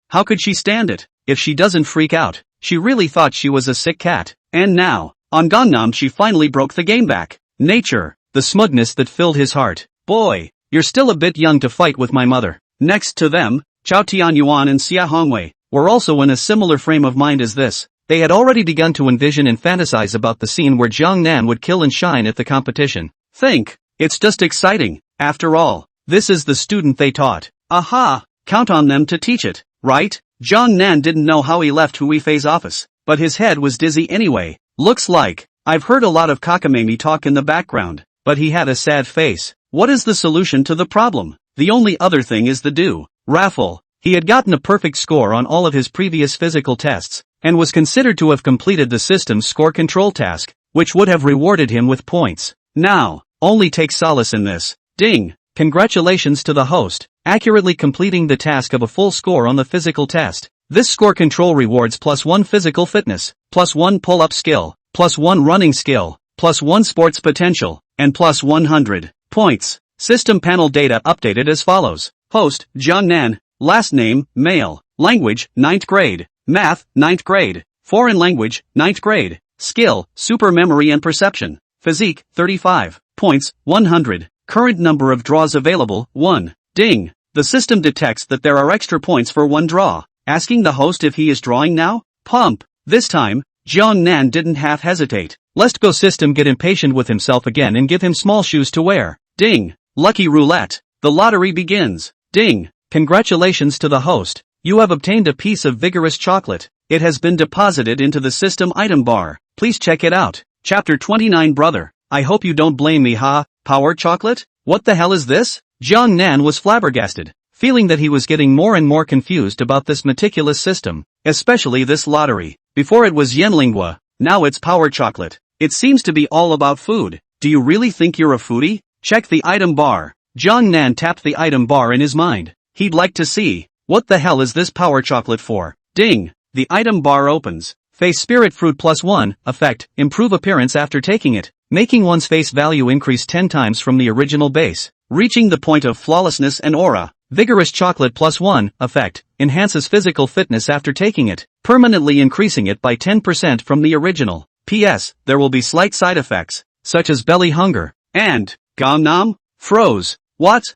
[SPEAKER 1] How could she stand it? If she doesn't freak out, She really thought she was a sick cat. And now, on Gangnam she finally broke the game back. Nature, the smugness that filled his heart. Boy, you're still a bit young to fight with my mother. Next to them, Chao Tianyuan and Xia Hongwei were also in a similar frame of mind as this. They had already begun to envision and fantasize about the scene where Jiang Nan would kill and shine at the competition. Think, it's just exciting. After all, this is the student they taught. Aha, count on them to teach it, right? Jiang Nan didn't know how he left Hui Fei's office, but his head was dizzy anyway. Looks like, I've heard a lot of cockamamie talk in the background, but he had a sad face. What is the solution to the problem? The only other thing is the do. Raffle. He had gotten a perfect score on all of his previous physical tests, and was considered to have completed the system's score control task, which would have rewarded him with points. Now, only take solace in this. Ding! Congratulations to the host, accurately completing the task of a full score on the physical test. This score control rewards +1 physical fitness, +1 pull-up skill, +1 running skill, +1 sports potential, and +100 points. System panel data updated as follows. Host, Jiang Nan. Last name, male. Language, 9th grade. Math, 9th grade. Foreign language, 9th grade. Skill, super memory and perception. Physique, 35. Points, 100. Current number of draws available, 1. Ding! The system detects that there are extra points for 1 draw, asking the host if he is drawing now? Pump! This time, Jiang Nan didn't half hesitate. Lest go system get impatient with himself again and give him small shoes to wear. Ding! Lucky roulette. The lottery begins. Ding! Congratulations to the host. You have obtained a piece of vigorous chocolate. It has been deposited into the system item bar. Please check it out. Chapter 29 Brother. I hope you don't blame me, ha? Power chocolate? What the hell is this? Jiang Nan was flabbergasted, feeling that he was getting more and more confused about this meticulous system, especially this lottery. Before it was Yanlingua, now it's power chocolate. It seems to be all about food. Do you really think you're a foodie? Check the item bar. Jiang Nan tapped the item bar in his mind. He'd like to see. What the hell is this power chocolate for? Ding! The item bar opens. Face Spirit Fruit +1, effect, improve appearance after taking it, making one's face value increase 10 times from the original base, reaching the point of flawlessness and aura. Vigorous Chocolate +1, effect, enhances physical fitness after taking it, permanently increasing it by 10% from the original. P.S. There will be slight side effects, such as belly hunger, and, Gangnam? Froze. What's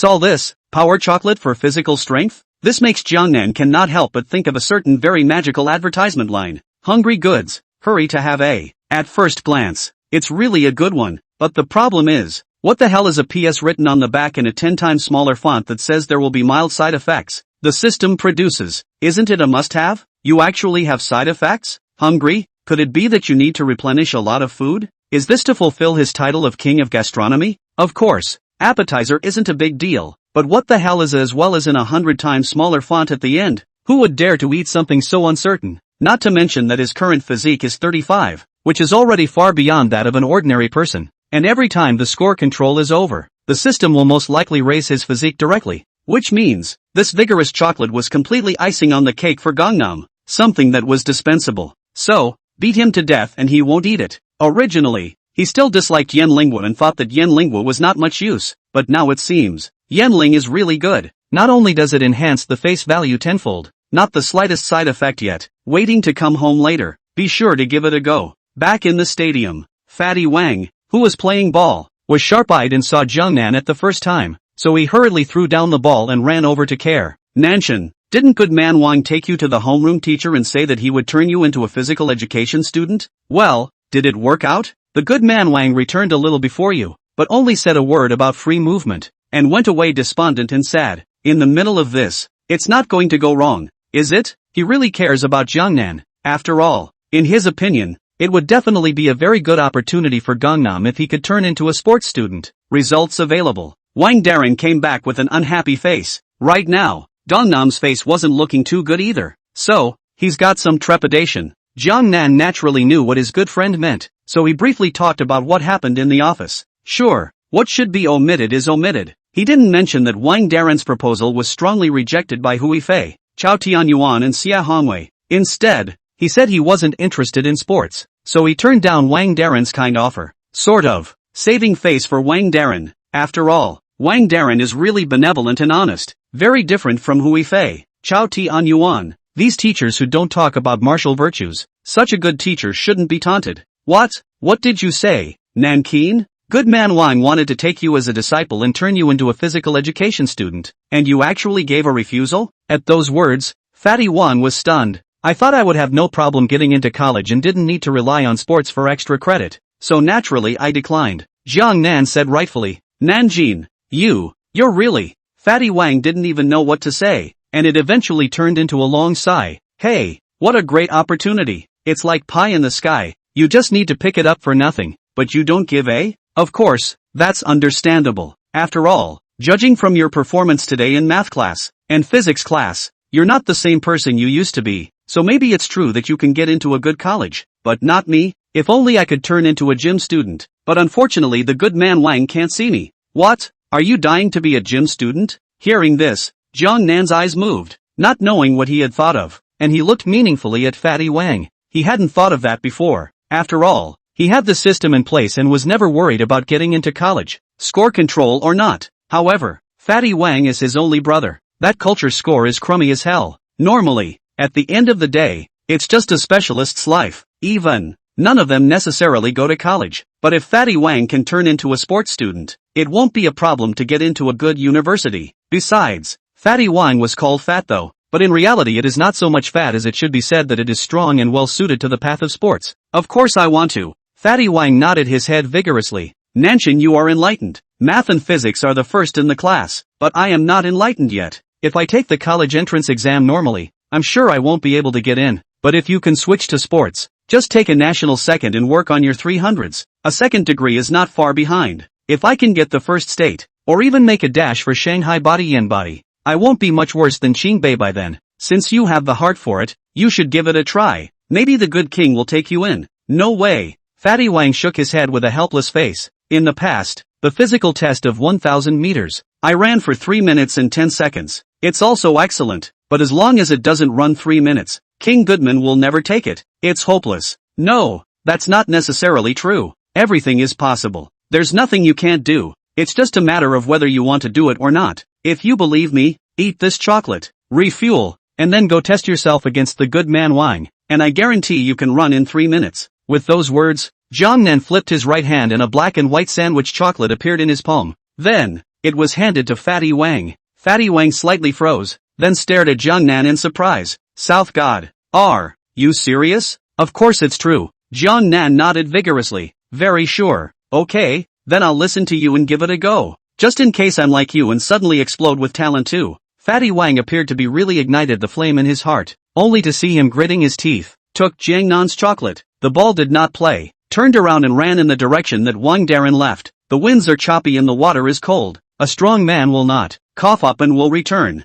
[SPEAKER 1] all this? Power chocolate for physical strength? This makes Jiangnan cannot help but think of a certain very magical advertisement line. Hungry goods, hurry to have a. At first glance, it's really a good one, but the problem is, what the hell is a PS written on the back in a 10 times smaller font that says there will be mild side effects? The system produces. Isn't it a must-have? You actually have side effects? Hungry? Could it be that you need to replenish a lot of food? Is this to fulfill his title of King of Gastronomy? Of course, appetizer isn't a big deal, but what the hell is a as well as in 100 times smaller font at the end? Who would dare to eat something so uncertain? Not to mention that his current physique is 35, which is already far beyond that of an ordinary person. And every time the score control is over, the system will most likely raise his physique directly. Which means, this vigorous chocolate was completely icing on the cake for Gangnam, something that was dispensable. So, beat him to death and he won't eat it. Originally, he still disliked Yanlingwa and thought that Yanlingwa was not much use, but now it seems, Yanling is really good. Not only does it enhance the face value tenfold, not the slightest side effect yet, waiting to come home later, be sure to give it a go. Back in the stadium, Fatty Wang, who was playing ball, was sharp-eyed and saw Jiangnan at the first time, so he hurriedly threw down the ball and ran over to Care. Nanshan, didn't good man Wang take you to the homeroom teacher and say that he would turn you into a physical education student? Well, did it work out? The good man Wang returned a little before you, but only said a word about free movement, and went away despondent and sad. In the middle of this, it's not going to go wrong, is it? He really cares about Jiangnan. After all, in his opinion, it would definitely be a very good opportunity for Gangnam if he could turn into a sports student. Results available. Wang Darren came back with an unhappy face. Right now, Gangnam's face wasn't looking too good either. So, he's got some trepidation. Jiangnan naturally knew what his good friend meant, so he briefly talked about what happened in the office. Sure, what should be omitted is omitted. He didn't mention that Wang Darren's proposal was strongly rejected by Hui Fei, Chao Tianyuan and Xia Hongwei. Instead, he said he wasn't interested in sports, so he turned down Wang Darren's kind offer. Sort of. Saving face for Wang Darren. After all, Wang Darren is really benevolent and honest, very different from Hui Fei, Chao Tianyuan. These teachers who don't talk about martial virtues, such a good teacher shouldn't be taunted. What? What did you say, Nankeen? Good man Wang wanted to take you as a disciple and turn you into a physical education student, and you actually gave a refusal? At those words, Fatty Wang was stunned. I thought I would have no problem getting into college and didn't need to rely on sports for extra credit, so naturally I declined. Jiang Nan said rightfully. Nanjin, you're really... Fatty Wang didn't even know what to say, and it eventually turned into a long sigh. Hey, what a great opportunity. It's like pie in the sky, you just need to pick it up for nothing, but you don't give a? Of course, that's understandable. After all, judging from your performance today in math class and physics class, you're not the same person you used to be, so maybe it's true that you can get into a good college, but not me. If only I could turn into a gym student, but unfortunately the good man Wang can't see me. What? Are you dying to be a gym student? Hearing this, Jiang Nan's eyes moved, not knowing what he had thought of, and he looked meaningfully at Fatty Wang. He hadn't thought of that before. After all, he had the system in place and was never worried about getting into college, score control or not. However, Fatty Wang is his only brother. That culture score is crummy as hell. Normally, at the end of the day, it's just a specialist's life. Even, none of them necessarily go to college. But if Fatty Wang can turn into a sports student, it won't be a problem to get into a good university. Besides, Fatty Wang was called fat though, but in reality it is not so much fat as it should be said that it is strong and well suited to the path of sports. Of course I want to. Fatty Wang nodded his head vigorously. Nanshin, you are enlightened. Math and physics are the first in the class, but I am not enlightened yet. If I take the college entrance exam normally, I'm sure I won't be able to get in, but if you can switch to sports, just take a national second and work on your 300s. A second degree is not far behind. If I can get the first state, or even make a dash for Shanghai Body Yen Body, I won't be much worse than Qingbei by then. Since you have the heart for it, you should give it a try. Maybe the good king will take you in. No way. Fatty Wang shook his head with a helpless face. In the past, the physical test of 1,000 meters, I ran for 3 minutes and 10 seconds. It's also excellent, but as long as it doesn't run 3 minutes, King Goodman will never take it. It's hopeless. No, that's not necessarily true. Everything is possible. There's nothing you can't do. It's just a matter of whether you want to do it or not. If you believe me, eat this chocolate, refuel, and then go test yourself against the good man Wang, and I guarantee you can run in 3 minutes. With those words, Jiang Nan flipped his right hand and a black and white sandwich chocolate appeared in his palm. Then, it was handed to Fatty Wang. Fatty Wang slightly froze, then stared at Jiang Nan in surprise. South God. Are you serious? Of course it's true. Jiang Nan nodded vigorously. Very sure. Okay, then I'll listen to you and give it a go. Just in case I'm like you and suddenly explode with talent too. Fatty Wang appeared to be really ignited the flame in his heart, only to see him gritting his teeth. Took Jiang Nan's chocolate. The ball did not play. Turned around and ran in the direction that Wang Darren left. The winds are choppy and the water is cold. A strong man will not cough up and will return.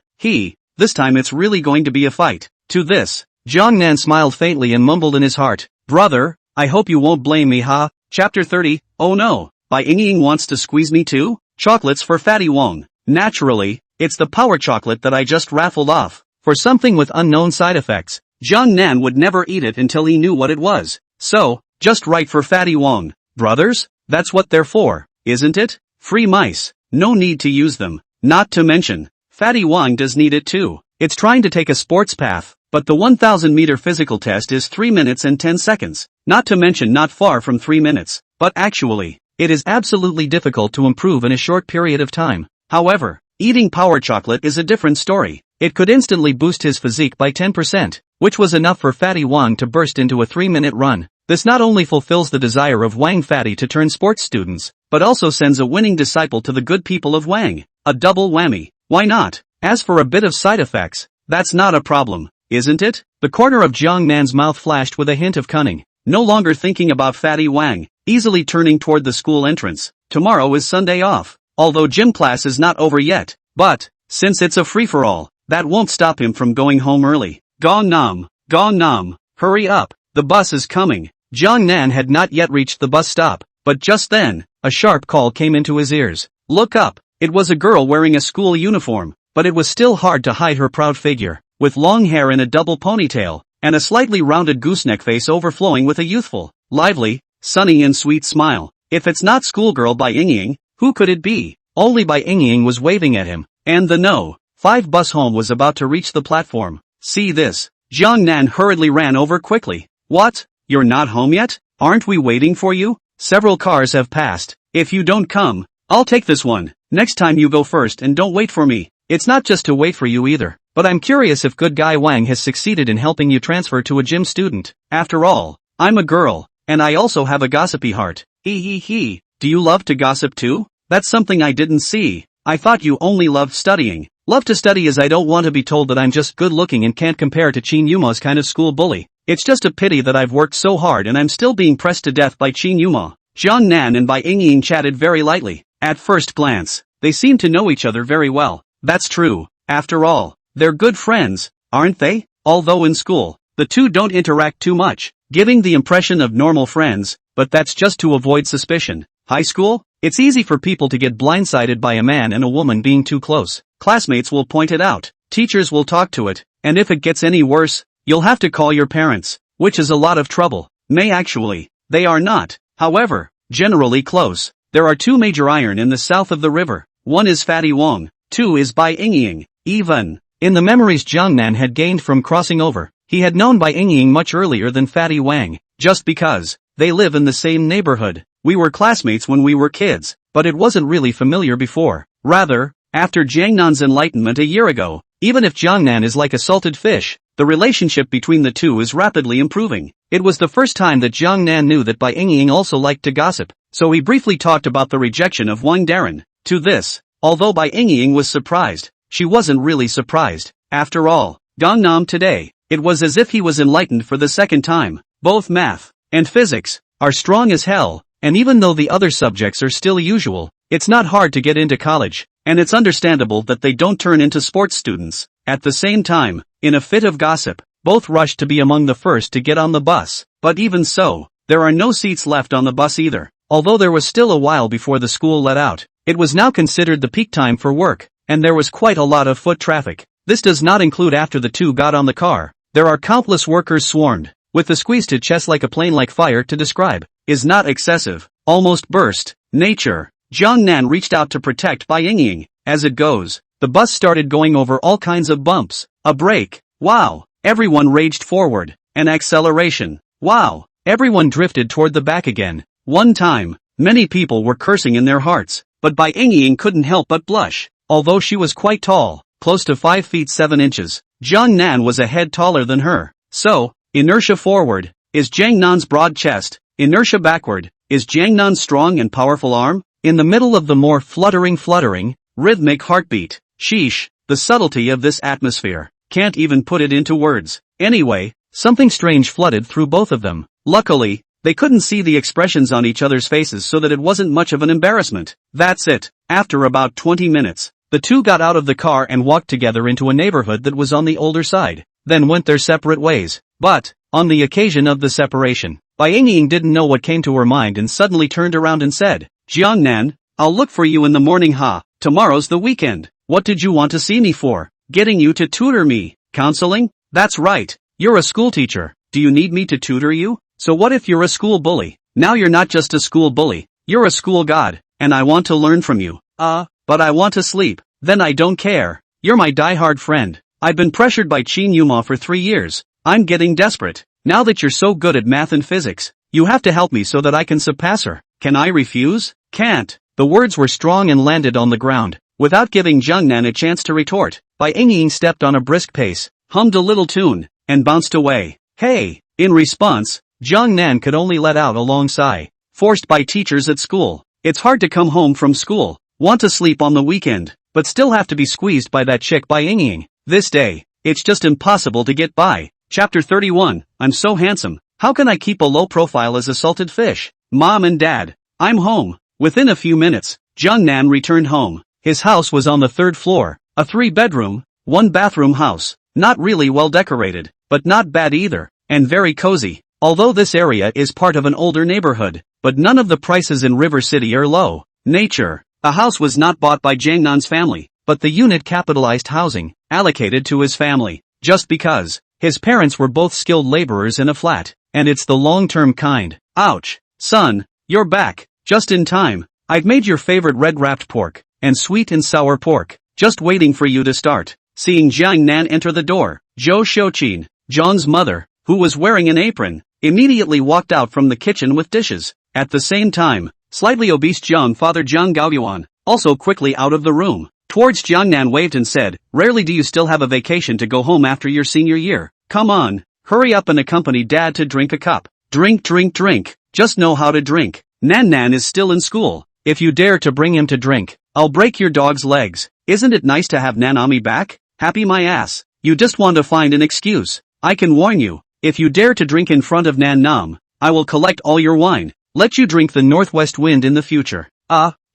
[SPEAKER 1] This time it's really going to be a fight. To this, Jiang Nan smiled faintly and mumbled in his heart, brother, I hope you won't blame me, huh? Chapter 30, oh no, Bai Ying wants to squeeze me too? Chocolates for Fatty Wang. Naturally, it's the power chocolate that I just raffled off. For something with unknown side effects, Jiang Nan would never eat it until he knew what it was. So, just right for Fatty Wang. Brothers? That's what they're for, isn't it? Free mice. No need to use them. Not to mention, Fatty Wang does need it too. It's trying to take a sports path, but the 1,000 meter physical test is 3 minutes and 10 seconds. Not to mention not far from 3 minutes. But actually, it is absolutely difficult to improve in a short period of time. However, eating power chocolate is a different story. It could instantly boost his physique by 10%, which was enough for Fatty Wang to burst into a 3-minute run. This not only fulfills the desire of Wang Fatty to turn sports students, but also sends a winning disciple to the good people of Wang. A double whammy. Why not? As for a bit of side effects, that's not a problem, isn't it? The corner of Jiang Nan's mouth flashed with a hint of cunning. No longer thinking about Fatty Wang, easily turning toward the school entrance. Tomorrow is Sunday off, although gym class is not over yet. But, since it's a free-for-all, that won't stop him from going home early. Gong nam, hurry up, the bus is coming. Jiang Nan had not yet reached the bus stop, but just then, a sharp call came into his ears. Look up. It was a girl wearing a school uniform, but it was still hard to hide her proud figure, with long hair in a double ponytail, and a slightly rounded gooseneck face overflowing with a youthful, lively, sunny and sweet smile. If it's not schoolgirl Bai Ying, who could it be? Only Bai Ying was waving at him, and the No. 5 bus home was about to reach the platform. See this. Jiang Nan hurriedly ran over quickly. What? You're not home yet? Aren't we waiting for you? Several cars have passed. If you don't come, I'll take this one. Next time you go first and don't wait for me. It's not just to wait for you either, but I'm curious if good guy Wang has succeeded in helping you transfer to a gym student. After all, I'm a girl, and I also have a gossipy heart. He. Do you love to gossip too? That's something I didn't see. I thought you only loved studying. Love to study as I don't want to be told that I'm just good looking and can't compare to Qin Yuma's kind of school bully. It's just a pity that I've worked so hard and I'm still being pressed to death by Qin Yuma. Jiang Nan and Bai Yingying chatted very lightly. At first glance, they seemed to know each other very well. That's true. After all, they're good friends, aren't they? Although in school, the two don't interact too much, giving the impression of normal friends, but that's just to avoid suspicion. High school? It's easy for people to get blindsided by a man and a woman being too close. Classmates will point it out, teachers will talk to it, and if it gets any worse, you'll have to call your parents, which is a lot of trouble. Actually, they are not, however, generally close. There are two major iron in the south of the river. One is Fatty Wong, two is Bai Yingying. Even in the memories Jiang Nan had gained from crossing over, he had known Bai Yingying much earlier than Fatty Wang, just because they live in the same neighborhood. We were classmates when we were kids, but it wasn't really familiar before. Rather, after Jiang Nan's enlightenment a year ago, even if Jiang Nan is like a salted fish, the relationship between the two is rapidly improving. It was the first time that Jiang Nan knew that Bai Yingying also liked to gossip, so he briefly talked about the rejection of Wang Darren. To this, although Bai Yingying was surprised, she wasn't really surprised. After all, Gangnam today, it was as if he was enlightened for the second time. Both math and physics are strong as hell, and even though the other subjects are still usual, it's not hard to get into college, and it's understandable that they don't turn into sports students. At the same time, in a fit of gossip, both rushed to be among the first to get on the bus, but even so, there are no seats left on the bus either. Although there was still a while before the school let out, it was now considered the peak time for work, and there was quite a lot of foot traffic. This does not include after the two got on the car. There are countless workers swarmed, with the squeeze to chest like a plane like fire to describe, is not excessive, almost burst. Nature. Jiang Nan reached out to protect Bai Yingying. As it goes, the bus started going over all kinds of bumps. A brake. Wow. Everyone raged forward. An acceleration. Wow. Everyone drifted toward the back again. One time, many people were cursing in their hearts, but Bai Yingying couldn't help but blush. Although she was quite tall, close to 5 feet 7 inches, Jiang Nan was a head taller than her. So, inertia forward is Jiang Nan's broad chest, inertia backward is Jiang Nan's strong and powerful arm. In the middle of the more fluttering, rhythmic heartbeat. Sheesh, the subtlety of this atmosphere. Can't even put it into words. Anyway, something strange flooded through both of them. Luckily, they couldn't see the expressions on each other's faces so that it wasn't much of an embarrassment. That's it. After about 20 minutes, the two got out of the car and walked together into a neighborhood that was on the older side, then went their separate ways. But, on the occasion of the separation, Bai Yingying didn't know what came to her mind and suddenly turned around and said, Jiang Nan, I'll look for you in the morning ha. Tomorrow's the weekend. What did you want to see me for? Getting you to tutor me. Counseling? That's right. You're a school teacher. Do you need me to tutor you? So what if you're a school bully? Now you're not just a school bully. You're a school god, and I want to learn from you. But I want to sleep. Then I don't care. You're my die-hard friend. I've been pressured by Qin Yuma for 3 years. I'm getting desperate. Now that you're so good at math and physics, you have to help me so that I can surpass her. Can I refuse? Can't. The words were strong and landed on the ground. Without giving Jiang Nan a chance to retort, Bai Yingying stepped on a brisk pace, hummed a little tune, and bounced away. Hey! In response, Jiang Nan could only let out a long sigh. Forced by teachers at school. It's hard to come home from school, want to sleep on the weekend, but still have to be squeezed by that chick Bai Yingying. This day, it's just impossible to get by. Chapter 31, I'm so handsome. How can I keep a low profile as a salted fish? Mom and Dad, I'm home. Within a few minutes, Jiang Nan returned home. His house was on the 3rd floor, a 3-bedroom, 1-bathroom house. Not really well decorated, but not bad either, and very cozy. Although this area is part of an older neighborhood, but none of the prices in River City are low. Nature. The house was not bought by Jiang Nan's family, but the unit capitalized housing, allocated to his family, just because his parents were both skilled laborers in a flat, and it's the long-term kind. Ouch. Son, you're back. Just in time. I've made your favorite red-wrapped pork, and sweet and sour pork, just waiting for you to start. Seeing Jiang Nan enter the door, Zhou Shouqin, Jiang's mother, who was wearing an apron, immediately walked out from the kitchen with dishes. At the same time, slightly obese Jiang father Jiang Gaoyuan, also quickly out of the room. Towards Jiangnan waved and said, "Rarely do you still have a vacation to go home after your senior year. Come on, hurry up and accompany dad to drink a cup. Drink, drink, drink. Just know how to drink. Nan is still in school. If you dare to bring him to drink, I'll break your dog's legs. Isn't it nice to have Nanami back? Happy my ass. You just want to find an excuse. I can warn you, if you dare to drink in front of Nan Nam, I will collect all your wine. Let you drink the northwest wind in the future."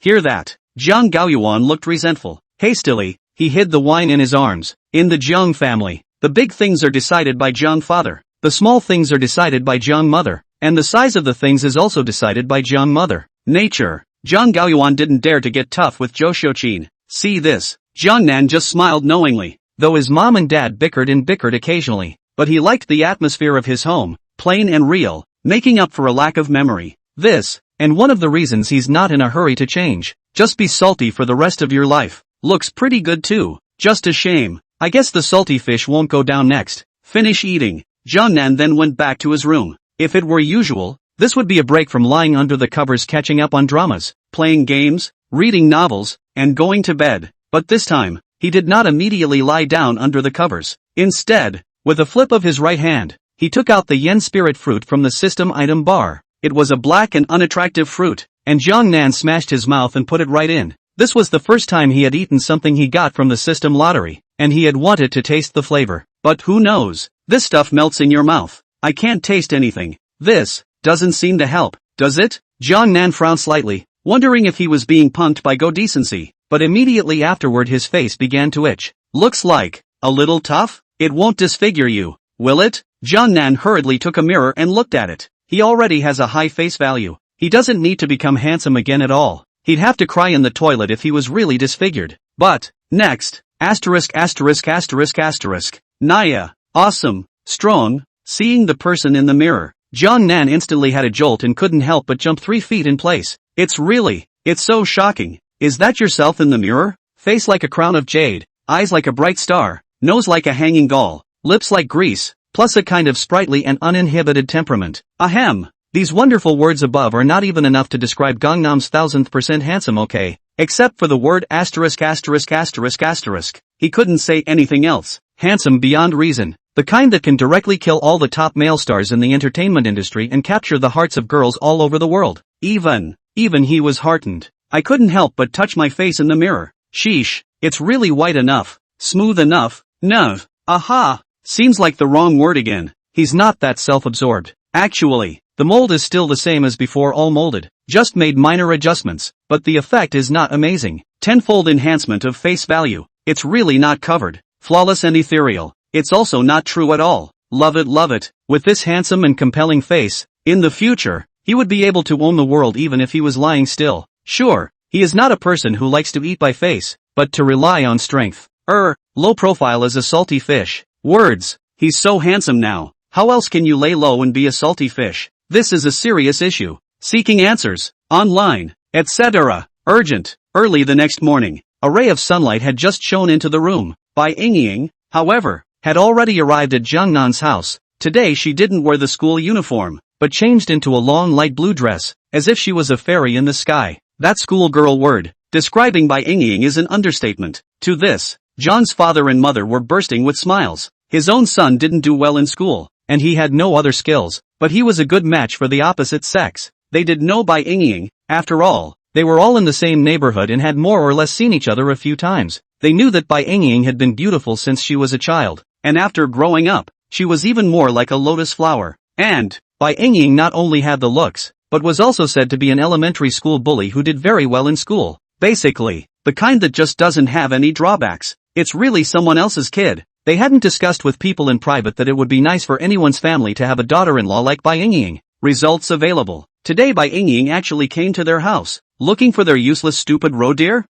[SPEAKER 1] Hear that? Jiang Gaoyuan looked resentful. Hastily, he hid the wine in his arms. In the Jiang family, the big things are decided by Jiang father. The small things are decided by Jiang mother. And the size of the things is also decided by Jiang mother. Nature. Jiang Gaoyuan didn't dare to get tough with Zhou Xiuqin. See this? Jiangnan just smiled knowingly. Though his mom and dad bickered occasionally, but he liked the atmosphere of his home, plain and real, making up for a lack of memory. This, and one of the reasons he's not in a hurry to change. Just be salty for the rest of your life. Looks pretty good too. Just a shame. I guess the salty fish won't go down next. Finish eating. Jiangnan then went back to his room. If it were usual, this would be a break from lying under the covers catching up on dramas, playing games, reading novels, and going to bed. But this time, he did not immediately lie down under the covers. Instead, with a flip of his right hand, he took out the yen spirit fruit from the system item bar. It was a black and unattractive fruit, and Jiangnan smashed his mouth and put it right in. This was the first time he had eaten something he got from the system lottery, and he had wanted to taste the flavor. But who knows? This stuff melts in your mouth. I can't taste anything. This doesn't seem to help, does it? Jiangnan frowned slightly, wondering if he was being punked by Go Decency, but immediately afterward his face began to itch. Looks like a little tough? It won't disfigure you, will it? Jiangnan hurriedly took a mirror and looked at it. He already has a high face value. He doesn't need to become handsome again at all. He'd have to cry in the toilet if he was really disfigured. But, next, ********. Naya, awesome, strong. Seeing the person in the mirror, Jiangnan instantly had a jolt and couldn't help but jump 3 feet in place. It's so shocking. Is that yourself in the mirror? Face like a crown of jade, eyes like a bright star, nose like a hanging gall, lips like grease, plus a kind of sprightly and uninhibited temperament. Ahem. These wonderful words above are not even enough to describe Gangnam's 1000% handsome, okay? Except for the word ********. He couldn't say anything else. Handsome beyond reason. The kind that can directly kill all the top male stars in the entertainment industry and capture the hearts of girls all over the world. Even he was heartened. I couldn't help but touch my face in the mirror. Sheesh, it's really white enough. Smooth enough. Nuh. Aha. Seems like the wrong word again. He's not that self-absorbed. Actually, the mold is still the same as before, all molded. Just made minor adjustments, but the effect is not amazing. Tenfold enhancement of face value. It's really not covered. Flawless and ethereal. It's also not true at all. Love it, love it. With this handsome and compelling face, in the future, he would be able to own the world even if he was lying still. Sure, he is not a person who likes to eat by face, but to rely on strength. Low profile as a salty fish. Words. He's so handsome now. How else can you lay low and be a salty fish? This is a serious issue. Seeking answers. Online. Etc. Urgent. Early the next morning, a ray of sunlight had just shone into the room. Bai Yingying, however, had already arrived at Jiangnan's house. Today she didn't wear the school uniform, but changed into a long light blue dress, as if she was a fairy in the sky. That schoolgirl word, describing Bai Yingying, is an understatement. To this, John's father and mother were bursting with smiles. His own son didn't do well in school, and he had no other skills, but he was a good match for the opposite sex. They did know Bai Yingying, after all. They were all in the same neighborhood and had more or less seen each other a few times. They knew that Bai Yingying had been beautiful since she was a child, and after growing up, she was even more like a lotus flower. And Bai Yingying not only had the looks, but was also said to be an elementary school bully who did very well in school. Basically, the kind that just doesn't have any drawbacks. It's really someone else's kid. They hadn't discussed with people in private that it would be nice for anyone's family to have a daughter-in-law like Bai Yingying. Results available. Today Bai Yingying actually came to their house, looking for their useless stupid roe deer?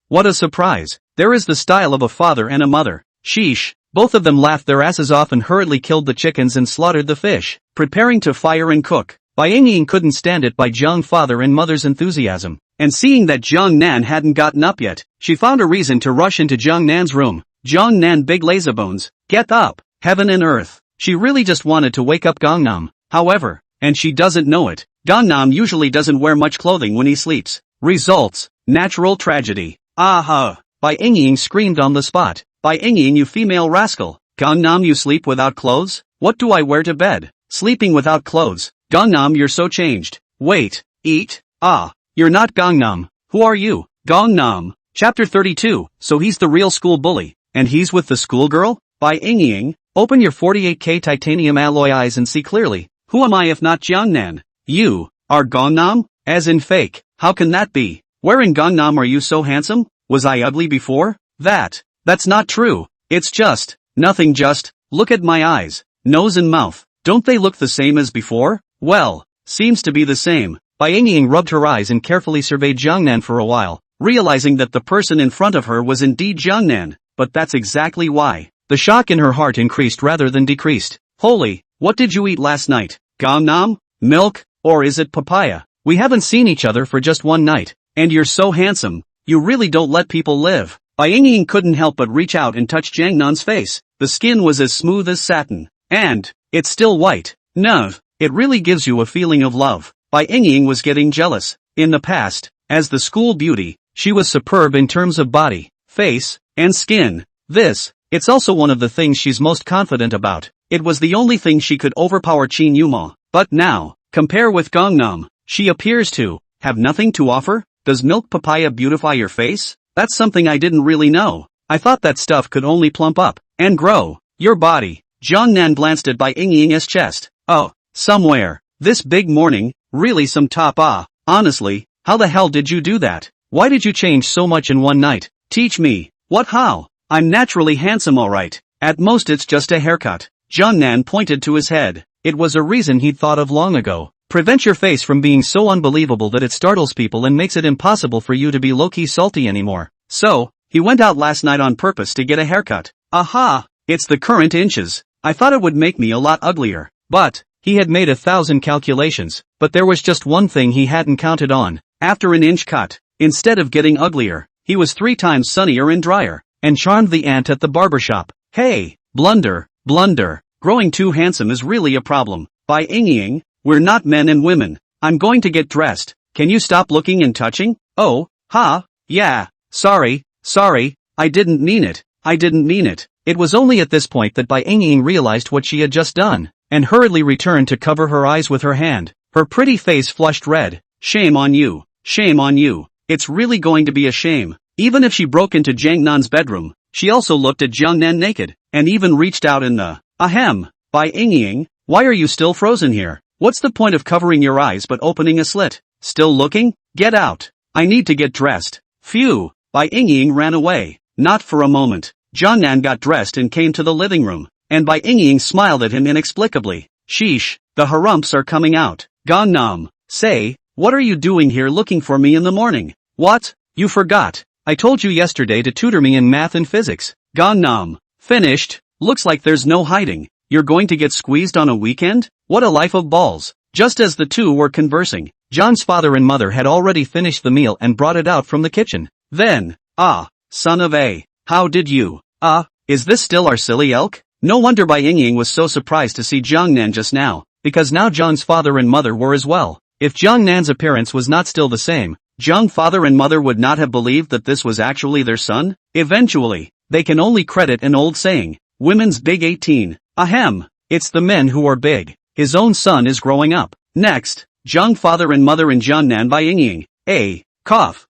[SPEAKER 1] What a surprise. There is the style of a father and a mother. Sheesh. Both of them laughed their asses off and hurriedly killed the chickens and slaughtered the fish, preparing to fire and cook. Bai Yingying couldn't stand it by Jiang father and mother's enthusiasm, and seeing that Jiang Nan hadn't gotten up yet, she found a reason to rush into Jiang Nan's room. Jiang Nan, big lazybones, get up. Heaven and earth. She really just wanted to wake up Gangnam. However, and she doesn't know it, Gangnam usually doesn't wear much clothing when he sleeps. Results: natural tragedy. Aha! By Ying screamed on the spot. By Ying, you female rascal. Gangnam, you sleep without clothes? What do I wear to bed? Sleeping without clothes. Gangnam, you're so changed. Wait. Eat. Ah. You're not Gangnam. Who are you? Gangnam. Chapter 32. So he's the real school bully. And he's with the schoolgirl? By Ying. Open your 48K titanium alloy eyes and see clearly. Who am I if not Jiangnan? You are Gangnam? As in fake. How can that be? Wearing Gangnam, are you so handsome? Was I ugly before? That's not true. It's just, nothing just, look at my eyes, nose and mouth. Don't they look the same as before? Well, seems to be the same. Bai Ying rubbed her eyes and carefully surveyed Jiangnan for a while, realizing that the person in front of her was indeed Jiangnan, but that's exactly why. The shock in her heart increased rather than decreased. Holy, what did you eat last night? Gangnam? Milk? Or is it papaya? We haven't seen each other for just one night, and you're so handsome. You really don't let people live. Bai Ying couldn't help but reach out and touch Jiangnan's face. The skin was as smooth as satin. And, it's still white. Nuh, it really gives you a feeling of love. Bai Ying was getting jealous. In the past, as the school beauty, she was superb in terms of body, face, and skin. It's also one of the things she's most confident about. It was the only thing she could overpower Qin Yuma. But now, compare with Gangnam, she appears to have nothing to offer. Does milk papaya beautify your face? That's something I didn't really know. I thought that stuff could only plump up and grow your body. Jiangnan glanced at Bai Ying's chest. Oh, somewhere. This big morning, really some top honestly, how the hell did you do that? Why did you change so much in one night? Teach me. What how? I'm naturally handsome alright. At most it's just a haircut. Jiangnan pointed to his head. It was a reason he'd thought of long ago. Prevent your face from being so unbelievable that it startles people and makes it impossible for you to be low-key salty anymore. So, he went out last night on purpose to get a haircut. Aha! It's the current inches. I thought it would make me a lot uglier. But, he had made 1,000 calculations, but there was just one thing he hadn't counted on. After an inch cut, instead of getting uglier, he was 3 times sunnier and drier, and charmed the aunt at the barbershop. Hey, blunder. Growing too handsome is really a problem. Bai Ying, we're not men and women. I'm going to get dressed. Can you stop looking and touching? Oh, yeah, sorry, I didn't mean it. It was only at this point that Bai Ying realized what she had just done, and hurriedly returned to cover her eyes with her hand. Her pretty face flushed red. Shame on you. It's really going to be a shame. Even if she broke into Jiangnan's bedroom, she also looked at Jiangnan naked, and even reached out in the, ahem. Bai Ying, why are you still frozen here? What's the point of covering your eyes but opening a slit? Still looking? Get out. I need to get dressed. Phew. Bai Ying ran away. Not for a moment. Jiangnan got dressed and came to the living room, and Bai Ying smiled at him inexplicably. Sheesh, the harumps are coming out. Gangnam, say, what are you doing here looking for me in the morning? What? You forgot. I told you yesterday to tutor me in math and physics. Gangnam, finished. Looks like there's no hiding. You're going to get squeezed on a weekend? What a life of balls. Just as the two were conversing, John's father and mother had already finished the meal and brought it out from the kitchen. Then, son of a, how did you, is this still our silly elk? No wonder Bai Ying was so surprised to see Jiangnan just now, because now John's father and mother were as well. If Jiangnan's appearance was not still the same, Jiang's father and mother would not have believed that this was actually their son. Eventually, they can only credit an old saying, women's big 18. Ahem, it's the men who are big. His own son is growing up. Next, Jiang's father and mother and Jiangnan Bai Ying,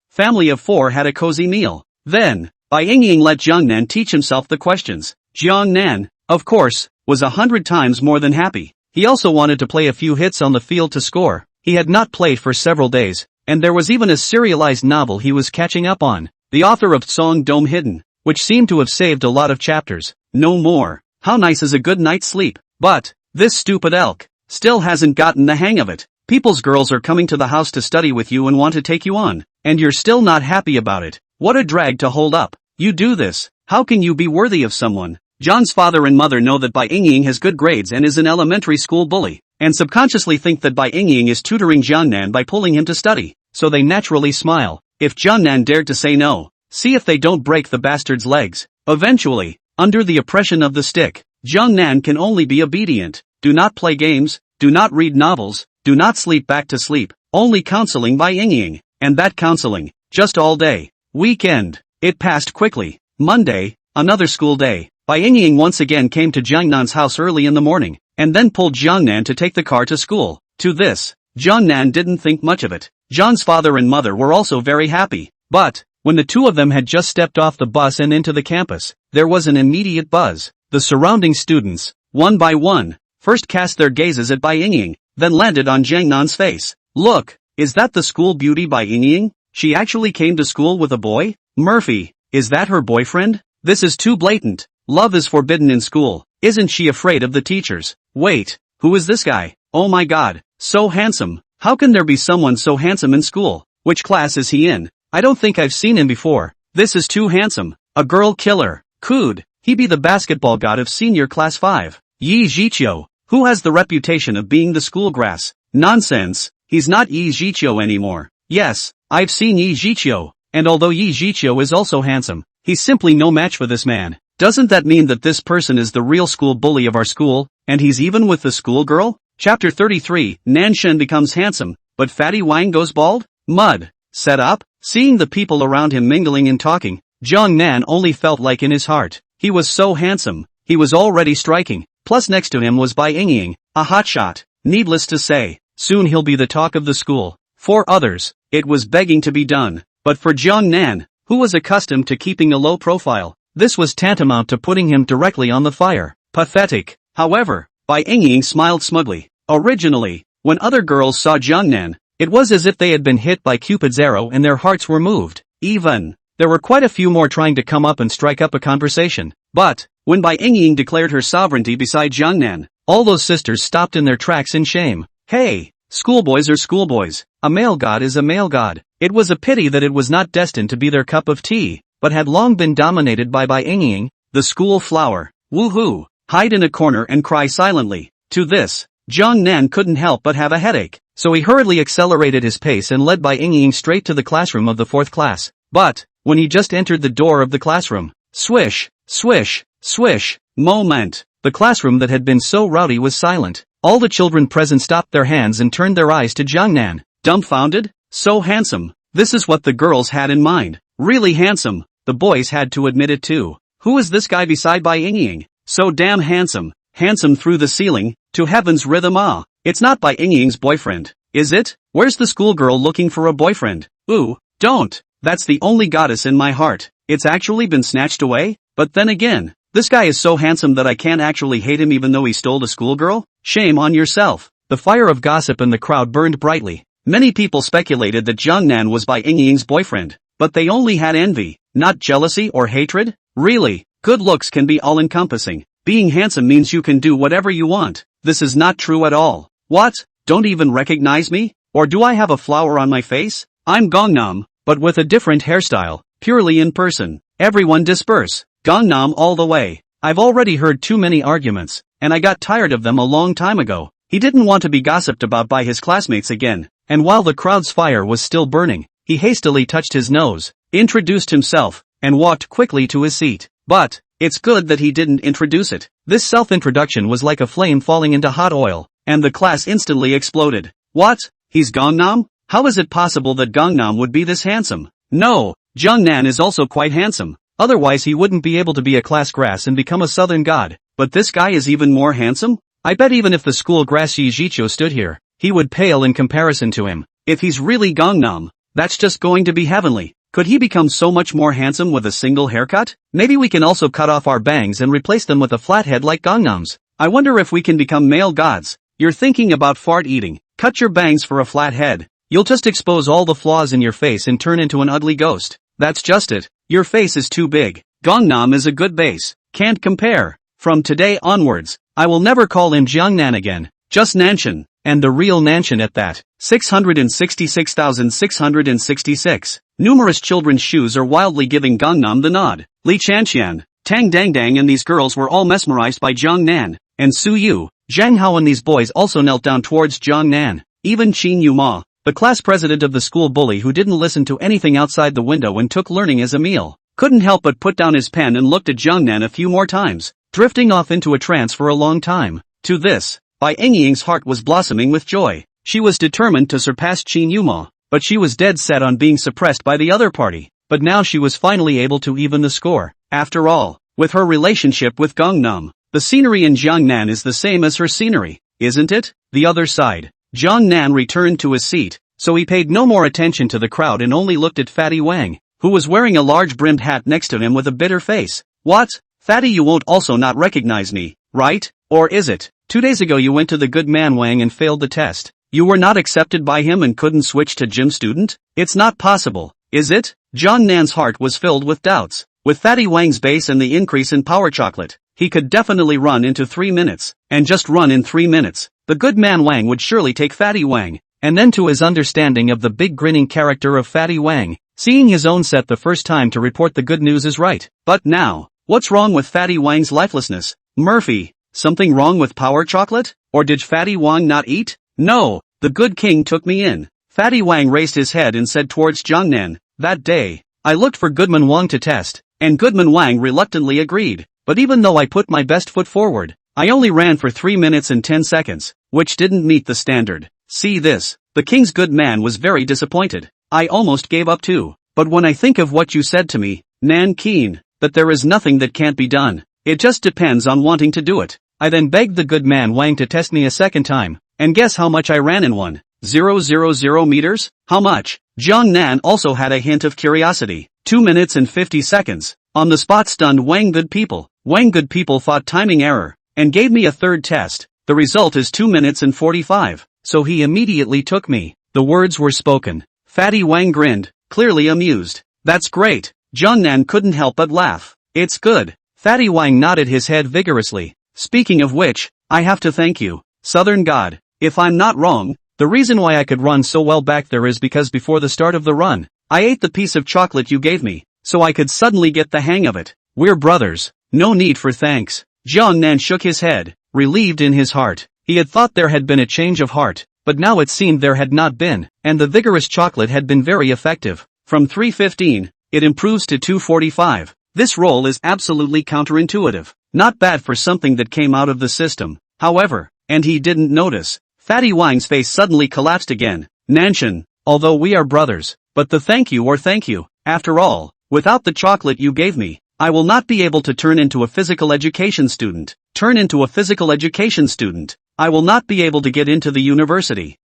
[SPEAKER 1] family of 4 had a cozy meal. Then, Bai Ying let Jiangnan teach himself the questions. Jiangnan, of course, was 100 times more than happy. He also wanted to play a few hits on the field to score. He had not played for several days, and there was even a serialized novel he was catching up on. The author of Song Dome Hidden, which seemed to have saved a lot of chapters. No more. How nice is a good night's sleep? But, this stupid elk, still hasn't gotten the hang of it. People's girls are coming to the house to study with you and want to take you on, and you're still not happy about it. What a drag to hold up. You do this. How can you be worthy of someone? John's father and mother know that Bai Ying has good grades and is an elementary school bully, and subconsciously think that Bai Ying is tutoring Jiangnan by pulling him to study, so they naturally smile. If Jiangnan dared to say no, see if they don't break the bastard's legs. Eventually, under the oppression of the stick, Nan can only be obedient. Do not play games, do not read novels, do not sleep back to sleep, only counseling by Ying. And that counseling, just all day. Weekend. It passed quickly. Monday, another school day. Bai Ying once again came to Jiangnan's house early in the morning, and then pulled Jiangnan to take the car to school. To this, Jiangnan didn't think much of it. John's father and mother were also very happy. But, when the two of them had just stepped off the bus and into the campus, there was an immediate buzz. The surrounding students, one by one, first cast their gazes at Bai Ying, then landed on Jiangnan's face. Look, is that the school beauty Bai Ying? She actually came to school with a boy? Murphy, is that her boyfriend? This is too blatant. Love is forbidden in school. Isn't she afraid of the teachers? Wait, who is this guy? Oh my god, so handsome. How can there be someone so handsome in school? Which class is he in? I don't think I've seen him before. This is too handsome. A girl killer. Could he be the basketball god of senior class 5? Yi Zhiqiu, who has the reputation of being the school grass. Nonsense, he's not Yi Zhiqiu anymore. Yes, I've seen Yi Zhiqiu, and although Yi Zhiqiu is also handsome, he's simply no match for this man. Doesn't that mean that this person is the real school bully of our school, and he's even with the schoolgirl? Chapter 33, Nanshen becomes handsome, but Fatty Wang goes bald? Mud. Set up? Seeing the people around him mingling and talking, Jiangnan only felt like in his heart, he was so handsome, he was already striking, plus next to him was Bai Ying, a hotshot. Needless to say, soon he'll be the talk of the school. For others, it was begging to be done, but for Jiangnan, who was accustomed to keeping a low profile, this was tantamount to putting him directly on the fire. Pathetic. However, Bai Ying smiled smugly. Originally, when other girls saw Jiangnan, it was as if they had been hit by Cupid's arrow and their hearts were moved. Even, there were quite a few more trying to come up and strike up a conversation. But, when Bai Ying declared her sovereignty beside Jiangnan, all those sisters stopped in their tracks in shame. Hey, schoolboys are schoolboys. A male god is a male god. It was a pity that it was not destined to be their cup of tea, but had long been dominated by Bai Ying, the school flower. Woohoo! Hide in a corner and cry silently. To this, Jiangnan couldn't help but have a headache, so he hurriedly accelerated his pace and led Bai Ying straight to the classroom of the 4th class. But, when he just entered the door of the classroom, swish, swish, swish, moment, the classroom that had been so rowdy was silent. All the children present stopped their hands and turned their eyes to Jiangnan. Dumbfounded? So handsome. This is what the girls had in mind. Really handsome. The boys had to admit it too. Who is this guy beside Bai Ying? So damn handsome. Handsome through the ceiling, to heaven's rhythm. Ah, it's not Bai Ying's boyfriend, is it? Where's the schoolgirl looking for a boyfriend? Ooh, don't. That's the only goddess in my heart. It's actually been snatched away? But then again, this guy is so handsome that I can't actually hate him even though he stole a schoolgirl? Shame on yourself. The fire of gossip in the crowd burned brightly. Many people speculated that Jiangnan was Bai Ying's boyfriend, but they only had envy, not jealousy or hatred. Really, good looks can be all-encompassing. Being handsome means you can do whatever you want. This is not true at all. What? Don't even recognize me? Or do I have a flower on my face? I'm Gangnam, but with a different hairstyle, purely in person. Everyone disperse. Gangnam all the way. I've already heard too many arguments, and I got tired of them a long time ago. He didn't want to be gossiped about by his classmates again, and while the crowd's fire was still burning, he hastily touched his nose, introduced himself, and walked quickly to his seat. But, it's good that he didn't introduce it. This self-introduction was like a flame falling into hot oil, and the class instantly exploded. What? He's Gangnam? How is it possible that Gangnam would be this handsome? No, Jiangnan is also quite handsome. Otherwise he wouldn't be able to be a class grass and become a southern god. But this guy is even more handsome? I bet even if the school grass Yi Zhiqiu stood here, he would pale in comparison to him. If he's really Gangnam, that's just going to be heavenly. Could he become so much more handsome with a single haircut? Maybe we can also cut off our bangs and replace them with a flat head like Gangnam's. I wonder if we can become male gods. You're thinking about fart eating. Cut your bangs for a flat head. You'll just expose all the flaws in your face and turn into an ugly ghost. That's just it. Your face is too big. Gangnam is a good base. Can't compare. From today onwards, I will never call him Jiangnan again. Just Nanshen. And the real Nanshen at that. 666,666. Numerous children's shoes are wildly giving Gangnam the nod. Li Chanxian, Tang Dangdang and these girls were all mesmerized by Jiangnan, and Su Yu, Zhang Hao and these boys also knelt down towards Jiangnan. Even Qin Yuma, the class president of the school bully who didn't listen to anything outside the window and took learning as a meal, couldn't help but put down his pen and looked at Jiangnan a few more times. drifting off into a trance for a long time. To this, Bai Engying's heart was blossoming with joy. She was determined to surpass Qin Yuma, but she was dead set on being suppressed by the other party. But now she was finally able to even the score. After all, with her relationship with Gangnam, the scenery in Jiangnan is the same as her scenery, isn't it? The other side. Jiang Nan returned to his seat, so he paid no more attention to the crowd and only looked at Fatty Wang, who was wearing a large brimmed hat next to him with a bitter face. What? Fatty, you won't also not recognize me, right? Or is it? 2 days ago you went to the good man Wang and failed the test. You were not accepted by him and couldn't switch to gym student? It's not possible, is it? Jiang Nan's heart was filled with doubts. With Fatty Wang's base and the increase in power chocolate, he could definitely run into 3 minutes, and just run in 3 minutes. The good man Wang would surely take Fatty Wang, and then to his understanding of the big grinning character of Fatty Wang, seeing his own set the first time to report the good news is right. But now, what's wrong with Fatty Wang's lifelessness? Murphy, something wrong with power chocolate? Or did Fatty Wang not eat? No, the good king took me in. Fatty Wang raised his head and said towards Jiangnan, that day, I looked for Goodman Wang to test, and Goodman Wang reluctantly agreed. But even though I put my best foot forward, I only ran for 3 minutes and 10 seconds, which didn't meet the standard. See this, the king's good man was very disappointed. I almost gave up too. But when I think of what you said to me, Nan Keen, that there is nothing that can't be done, it just depends on wanting to do it. I then begged the good man Wang to test me a second time, and guess how much I ran in 1,000 meters? How much? Jiang Nan also had a hint of curiosity. 2 minutes and 50 seconds. On the spot stunned Wang good people. Wang good people thought timing error, and gave me a third test. The result is 2 minutes and 45. So he immediately took me. The words were spoken. Fatty Wang grinned, clearly amused. That's great. Jiang Nan couldn't help but laugh. It's good. Fatty Wang nodded his head vigorously. Speaking of which, I have to thank you, Southern God. If I'm not wrong, the reason why I could run so well back there is because before the start of the run, I ate the piece of chocolate you gave me, so I could suddenly get the hang of it. We're brothers. No need for thanks. Jiang Nan shook his head, relieved in his heart. He had thought there had been a change of heart, but now it seemed there had not been, and the vigorous chocolate had been very effective. From 3:15, it improves to 2:45. This roll is absolutely counterintuitive. Not bad for something that came out of the system. However, and he didn't notice, Fatty Wang's face suddenly collapsed again. Nanshan, although we are brothers, but the thank you. After all, without the chocolate you gave me, I will not be able to turn into a physical education student. I will not be able to get into the university.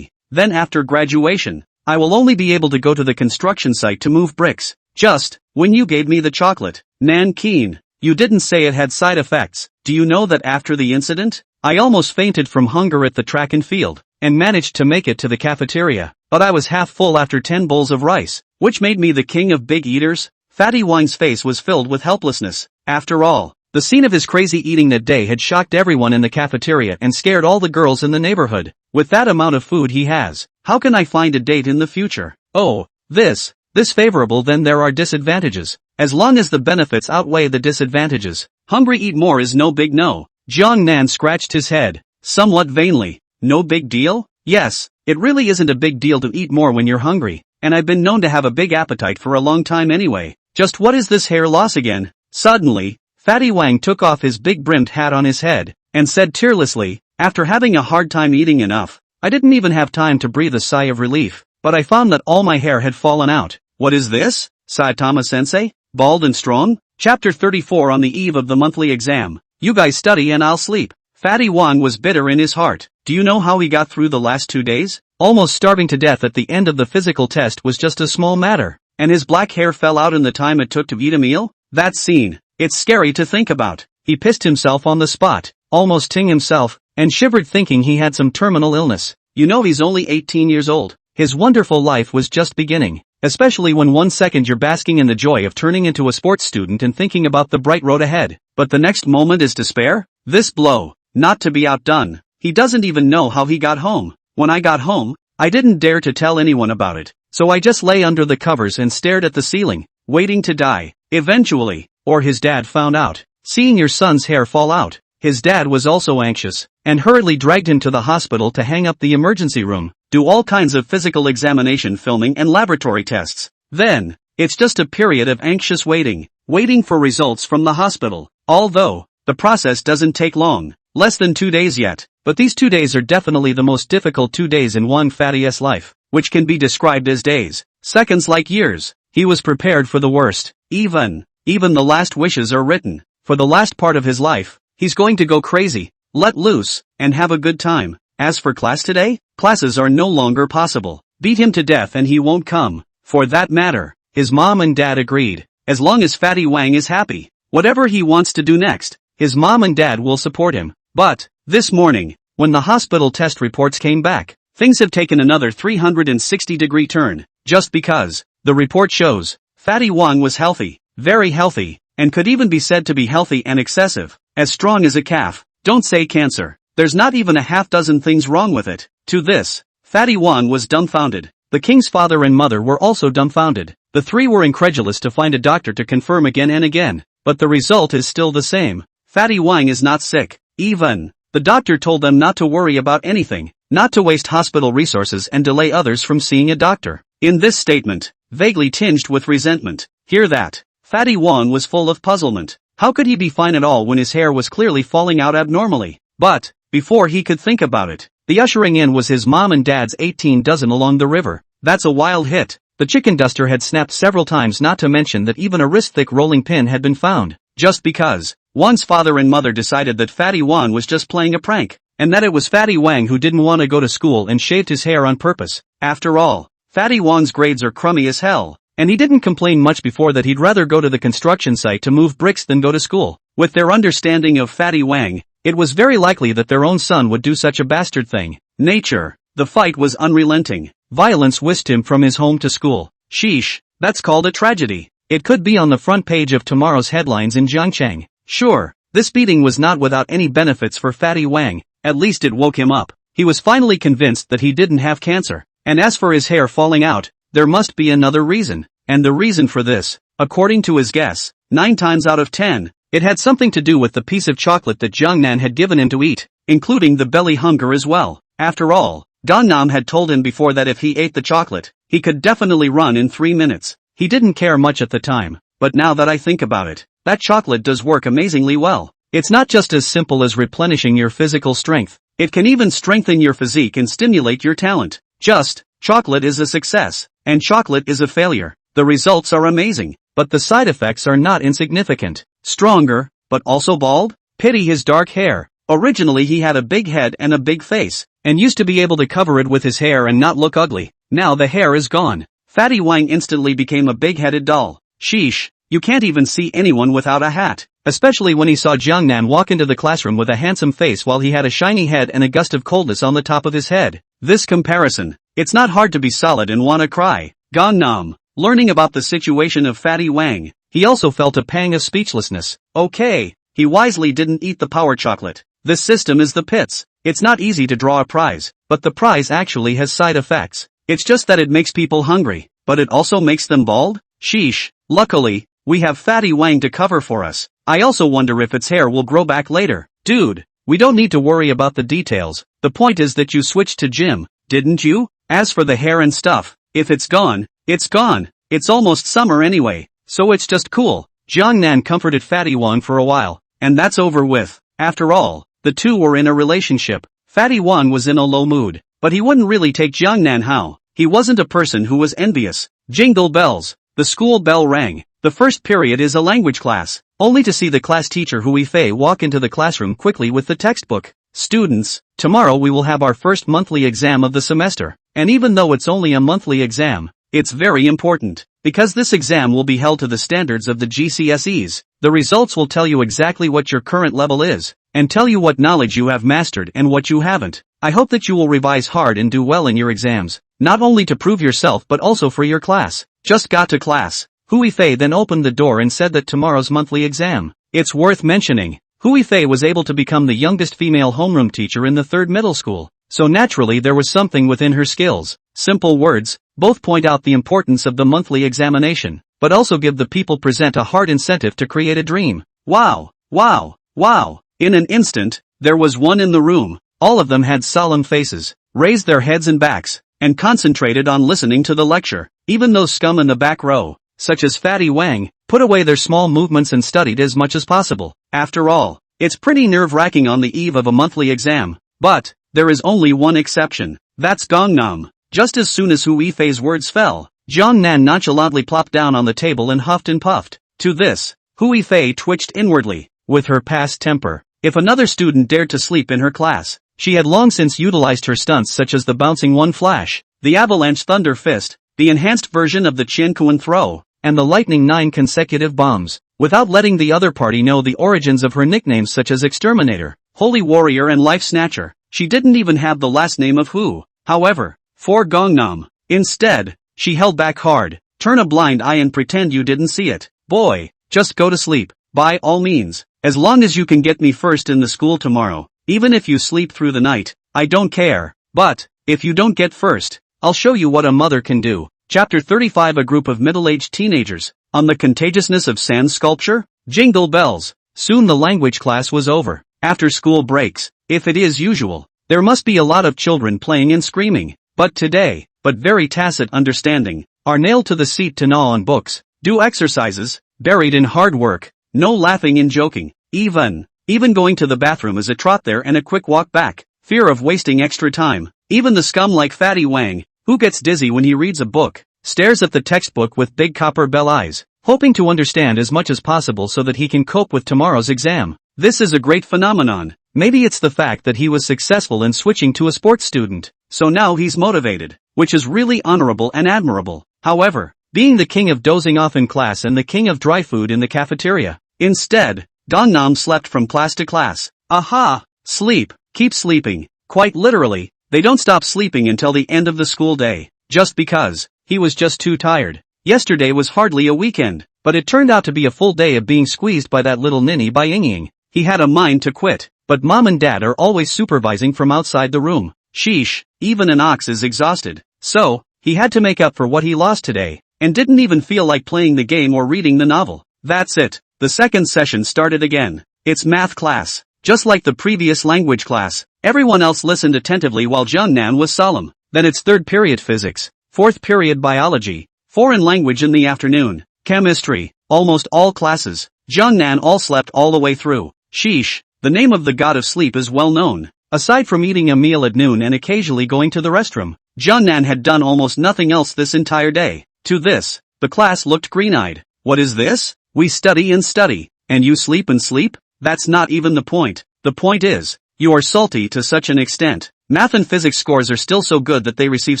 [SPEAKER 1] Then after graduation, I will only be able to go to the construction site to move bricks. Just, when you gave me the chocolate, Nan Keen, you didn't say it had side effects. Do you know that after the incident, I almost fainted from hunger at the track and field, and managed to make it to the cafeteria, but I was half full after 10 bowls of rice, which made me the king of big eaters? Fatty Wang's face was filled with helplessness. After all, the scene of his crazy eating that day had shocked everyone in the cafeteria and scared all the girls in the neighborhood. With that amount of food he has, how can I find a date in the future? Oh, this favorable, then there are disadvantages. As long as the benefits outweigh the disadvantages, hungry eat more is no big no. Jiang Nan scratched his head, somewhat vainly. No big deal? Yes, it really isn't a big deal to eat more when you're hungry, and I've been known to have a big appetite for a long time anyway. Just what is this hair loss again? Suddenly, Fatty Wang took off his big brimmed hat on his head, and said tearlessly, after having a hard time eating enough, I didn't even have time to breathe a sigh of relief, but I found that all my hair had fallen out. What is this? Saitama-sensei? Bald and strong? Chapter 34. On the eve of the monthly exam. You guys study and I'll sleep. Fatty Wang was bitter in his heart. Do you know how he got through the last 2 days? Almost starving to death at the end of the physical test was just a small matter, and his black hair fell out in the time it took to eat a meal? That scene. It's scary to think about. He pissed himself on the spot, almost ting himself, and shivered thinking he had some terminal illness. You know he's only 18 years old. His wonderful life was just beginning. Especially when 1 second you're basking in the joy of turning into a sports student and thinking about the bright road ahead, but the next moment is despair? This blow, not to be outdone. He doesn't even know how he got home. When I got home, I didn't dare to tell anyone about it, so I just lay under the covers and stared at the ceiling, waiting to die. Eventually, or his dad found out. Seeing your son's hair fall out, his dad was also anxious, and hurriedly dragged him to the hospital to hang up the emergency room, do all kinds of physical examination filming and laboratory tests. Then, it's just a period of anxious waiting. waiting for results from the hospital. Although, the process doesn't take long, less than 2 days yet, but these 2 days are definitely the most difficult 2 days in one fatty's life, which can be described as days, seconds like years. He was prepared for the worst. Even the last wishes are written. For the last part of his life, he's going to go crazy, let loose, and have a good time. As for class today, classes are no longer possible. Beat him to death and he won't come. For that matter, his mom and dad agreed. As long as Fatty Wang is happy, whatever he wants to do next, his mom and dad will support him. But, this morning, when the hospital test reports came back, things have taken another 360-degree turn, just because. The report shows, Fatty Wang was healthy, very healthy, and could even be said to be healthy and excessive, as strong as a calf. Don't say cancer. There's not even a half-dozen things wrong with it. To this, Fatty Wang was dumbfounded. The king's father and mother were also dumbfounded. The three were incredulous to find a doctor to confirm again and again, but the result is still the same. Fatty Wang is not sick. Even, the doctor told them not to worry about anything, not to waste hospital resources and delay others from seeing a doctor. In this statement, vaguely tinged with resentment, hear that. Fatty Wang was full of puzzlement. How could he be fine at all when his hair was clearly falling out abnormally? But, before he could think about it, the ushering in was his mom and dad's 18 dozen along the river. That's a wild hit. The chicken duster had snapped several times, not to mention that even a wrist-thick rolling pin had been found. Just because. Wan's father and mother decided that Fatty Wang was just playing a prank, and that it was Fatty Wang who didn't want to go to school and shaved his hair on purpose. After all, Fatty Wang's grades are crummy as hell, and he didn't complain much before that he'd rather go to the construction site to move bricks than go to school. With their understanding of Fatty Wang, it was very likely that their own son would do such a bastard thing. Nature. The fight was unrelenting. Violence whisked him from his home to school. Sheesh, that's called a tragedy. It could be on the front page of tomorrow's headlines in Zhangcheng. Sure, this beating was not without any benefits for Fatty Wang. At least it woke him up. He was finally convinced that he didn't have cancer. And as for his hair falling out, there must be another reason. And the reason for this, according to his guess, 9 times out of 10, it had something to do with the piece of chocolate that Jiangnan had given him to eat, including the belly hunger as well. After all, Gannam had told him before that if he ate the chocolate, he could definitely run in 3 minutes. He didn't care much at the time, but now that I think about it, that chocolate does work amazingly well. It's not just as simple as replenishing your physical strength, it can even strengthen your physique and stimulate your talent. Chocolate is a success, and chocolate is a failure. The results are amazing, but the side effects are not insignificant. Stronger, but also bald? Pity his dark hair. Originally he had a big head and a big face, and used to be able to cover it with his hair and not look ugly. Now the hair is gone. Fatty Wang instantly became a big-headed doll. Sheesh, you can't even see anyone without a hat. Especially when he saw Jiangnan walk into the classroom with a handsome face while he had a shiny head and a gust of coldness on the top of his head. This comparison. It's not hard to be solid and wanna cry. Gannam. Learning about the situation of Fatty Wang, he also felt a pang of speechlessness. Okay, he wisely didn't eat the power chocolate. This system is the pits. It's not easy to draw a prize, but the prize actually has side effects. It's just that it makes people hungry, but it also makes them bald? Sheesh. Luckily, we have Fatty Wang to cover for us. I also wonder if its hair will grow back later. Dude, we don't need to worry about the details. The point is that you switched to gym, didn't you? As for the hair and stuff, if it's gone, it's gone. It's almost summer anyway, so it's just cool. Jiangnan comforted Fatty Wang for a while, and that's over with. After all, the two were in a relationship. Fatty Wang was in a low mood, but he wouldn't really take Jiangnan how. He wasn't a person who was envious. Jingle bells. The school bell rang. The first period is a language class, only to see the class teacher Hui Fei walk into the classroom quickly with the textbook. Students, tomorrow we will have our first monthly exam of the semester, and even though it's only a monthly exam, it's very important, because this exam will be held to the standards of the GCSEs. The results will tell you exactly what your current level is, and tell you what knowledge you have mastered and what you haven't. I hope that you will revise hard and do well in your exams, not only to prove yourself but also for your class. Just got to class. Hui Fei then opened the door and said that tomorrow's monthly exam. It's worth mentioning, Hui Fei was able to become the youngest female homeroom teacher in the 3rd middle school, so naturally there was something within her skills. Simple words, both point out the importance of the monthly examination, but also give the people present a hard incentive to create a dream. Wow, wow, wow. In an instant, there was one in the room. All of them had solemn faces, raised their heads and backs, and concentrated on listening to the lecture. Even those scum in the back row, such as Fatty Wang, put away their small movements and studied as much as possible. After all, it's pretty nerve-wracking on the eve of a monthly exam. But there is only one exception. That's Gangnam. Just as soon as Hu Yifei's words fell, Jiangnan nonchalantly plopped down on the table and huffed and puffed. To this, Hu Yifei twitched inwardly. With her past temper, if another student dared to sleep in her class, she had long since utilized her stunts such as the bouncing one flash, the avalanche thunder fist, the enhanced version of the Qian Kuan throw, and the lightning 9 consecutive bombs, without letting the other party know the origins of her nicknames such as Exterminator, Holy Warrior and Life Snatcher. She didn't even have the last name of Hu, however, for Gangnam. Instead, she held back hard. Turn a blind eye and pretend you didn't see it. Boy, just go to sleep, by all means, as long as you can get me first in the school tomorrow. Even if you sleep through the night, I don't care. But, if you don't get first, I'll show you what a mother can do. Chapter 35. A group of middle-aged teenagers, on the contagiousness of sand sculpture? Jingle bells. Soon the language class was over. After school breaks, if it is usual, there must be a lot of children playing and screaming. But today, very tacit understanding, are nailed to the seat to gnaw on books, do exercises, buried in hard work, no laughing and joking, even going to the bathroom is a trot there and a quick walk back, fear of wasting extra time. Even the scum like Fatty Wang, who gets dizzy when he reads a book, stares at the textbook with big copper bell eyes, hoping to understand as much as possible so that he can cope with tomorrow's exam. This is a great phenomenon. Maybe it's the fact that he was successful in switching to a sports student, so now he's motivated, which is really honorable and admirable. However, being the king of dozing off in class and the king of dry food in the cafeteria. Instead, Gangnam slept from class to class. Aha! Sleep, keep sleeping. Quite literally, they don't stop sleeping until the end of the school day, just because he was just too tired. Yesterday was hardly a weekend, but it turned out to be a full day of being squeezed by that little ninny by Ying. He had a mind to quit, but mom and dad are always supervising from outside the room. Sheesh, even an ox is exhausted. So, he had to make up for what he lost today, and didn't even feel like playing the game or reading the novel. That's it. The second session started again. It's math class. Just like the previous language class, everyone else listened attentively while Jiangnan was solemn. Then it's third period physics, fourth period biology, foreign language in the afternoon, chemistry, almost all classes. Jiangnan all slept all the way through. Sheesh, the name of the god of sleep is well known. Aside from eating a meal at noon and occasionally going to the restroom, Jiangnan had done almost nothing else this entire day. To this, the class looked green-eyed. What is this? We study and study, and you sleep and sleep? That's not even the point. The point is, you are salty to such an extent. Math and physics scores are still so good that they receive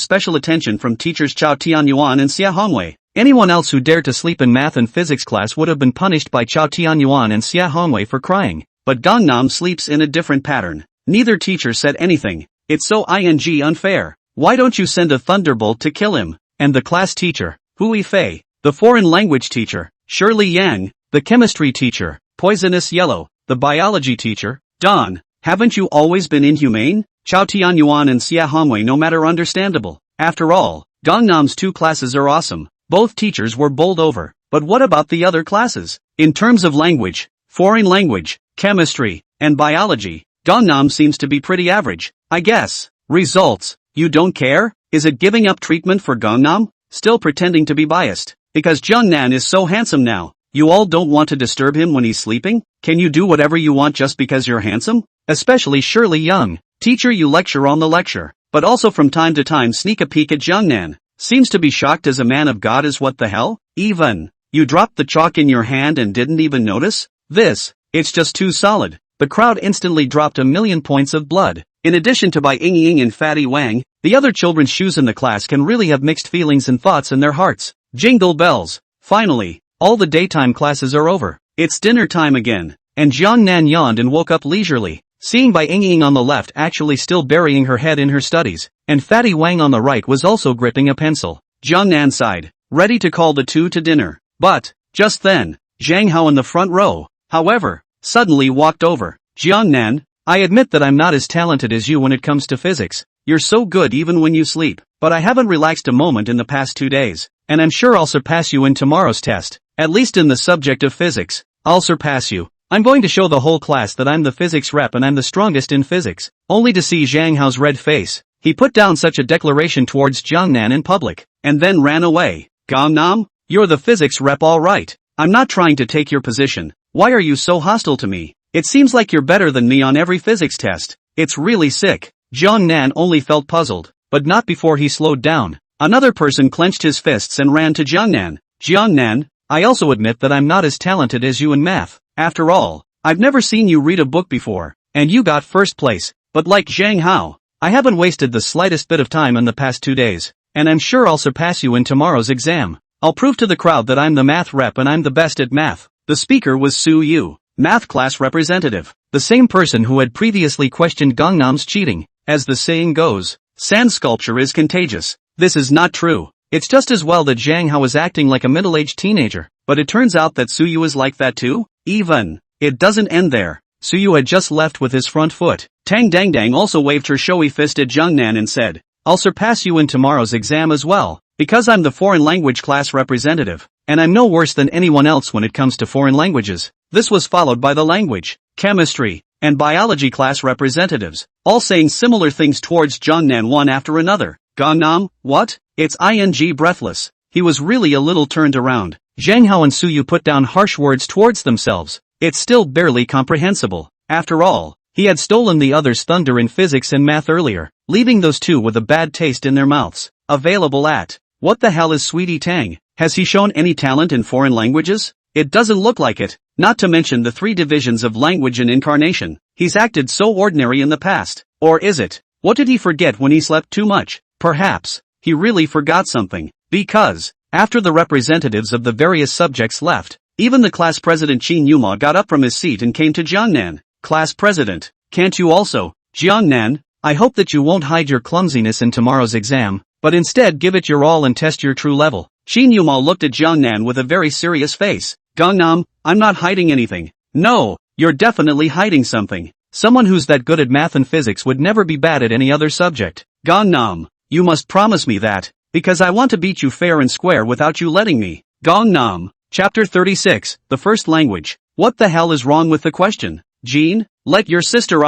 [SPEAKER 1] special attention from teachers Chao Tianyuan and Xia Hongwei. Anyone else who dared to sleep in math and physics class would have been punished by Chao Tianyuan and Xia Hongwei for crying. But Gangnam sleeps in a different pattern. Neither teacher said anything. It's so unfair. Why don't you send a thunderbolt to kill him? And the class teacher, Hu Yifei, the foreign language teacher, Shirley Yang, the chemistry teacher, Poisonous Yellow, the biology teacher, Don, haven't you always been inhumane? Chao Tianyuan and Xia Hongwei no matter understandable. After all, Gangnam's two classes are awesome. Both teachers were bowled over. But what about the other classes? In terms of language, foreign language, chemistry, and biology, Gangnam seems to be pretty average, I guess. Results, you don't care? Is it giving up treatment for Gangnam? Still pretending to be biased. Because Jiangnan is so handsome now, you all don't want to disturb him when he's sleeping? Can you do whatever you want just because you're handsome? Especially Shirley Young. Teacher, you lecture on the lecture, but also from time to time sneak a peek at Jiangnan. Seems to be shocked as a man of God is what the hell? Even, you dropped the chalk in your hand and didn't even notice? It's just too solid. The crowd instantly dropped 1,000,000 points of blood. In addition to by Ying and Fatty Wang, the other children's shoes in the class can really have mixed feelings and thoughts in their hearts. Jingle bells. Finally, all the daytime classes are over. It's dinner time again. And Jiangnan yawned and woke up leisurely, seeing by Ying on the left actually still burying her head in her studies, and Fatty Wang on the right was also gripping a pencil. Jiangnan sighed, ready to call the two to dinner. But, just then, Zhang Hao in the front row, however, suddenly walked over. Jiangnan, I admit that I'm not as talented as you when it comes to physics. You're so good even when you sleep. But I haven't relaxed a moment in the past 2 days, and I'm sure I'll surpass you in tomorrow's test. At least in the subject of physics, I'll surpass you. I'm going to show the whole class that I'm the physics rep and I'm the strongest in physics. Only to see Zhang Hao's red face. He put down such a declaration towards Jiangnan in public, and then ran away. Gangnam, you're the physics rep all right. I'm not trying to take your position. Why are you so hostile to me? It seems like you're better than me on every physics test. It's really sick. Jiang Nan only felt puzzled, but not before he slowed down. Another person clenched his fists and ran to Jiang Nan. Jiang Nan, I also admit that I'm not as talented as you in math. After all, I've never seen you read a book before, and you got first place. But like Zhang Hao, I haven't wasted the slightest bit of time in the past 2 days, and I'm sure I'll surpass you in tomorrow's exam. I'll prove to the crowd that I'm the math rep and I'm the best at math. The speaker was Su Yu, math class representative, the same person who had previously questioned Gangnam's cheating. As the saying goes, sand sculpture is contagious. This is not true. It's just as well that Zhang Hao is acting like a middle-aged teenager, but it turns out that Su Yu is like that too? Even. It doesn't end there. Su Yu had just left with his front foot. Tang Dangdang also waved her showy fist at Jiang Nan and said, I'll surpass you in tomorrow's exam as well, because I'm the foreign language class representative, and I'm no worse than anyone else when it comes to foreign languages. This was followed by the language, chemistry, and biology class representatives, all saying similar things towards Jiang Nan one after another. Gangnam, what? It's ing breathless. He was really a little turned around. Zhang Hao and Su Yu put down harsh words towards themselves. It's still barely comprehensible. After all, he had stolen the others' thunder in physics and math earlier, leaving those two with a bad taste in their mouths. Available at, what the hell is Sweetie Tang? Has he shown any talent in foreign languages? It doesn't look like it, not to mention the 3 divisions of language and incarnation. He's acted so ordinary in the past. Or is it? What did he forget when he slept too much? Perhaps, he really forgot something. Because, after the representatives of the various subjects left, even the class president Qin Yuma got up from his seat and came to Jiang Nan. Class president, can't you also? Jiang Nan, I hope that you won't hide your clumsiness in tomorrow's exam, but instead give it your all and test your true level. Qin Yuma looked at Jiang Nan with a very serious face. Gangnam, I'm not hiding anything. No, you're definitely hiding something. Someone who's that good at math and physics would never be bad at any other subject. Gangnam, you must promise me that, because I want to beat you fair and square without you letting me. Gangnam. Chapter 36, The First Language. What the hell is wrong with the question? Jean, let your sister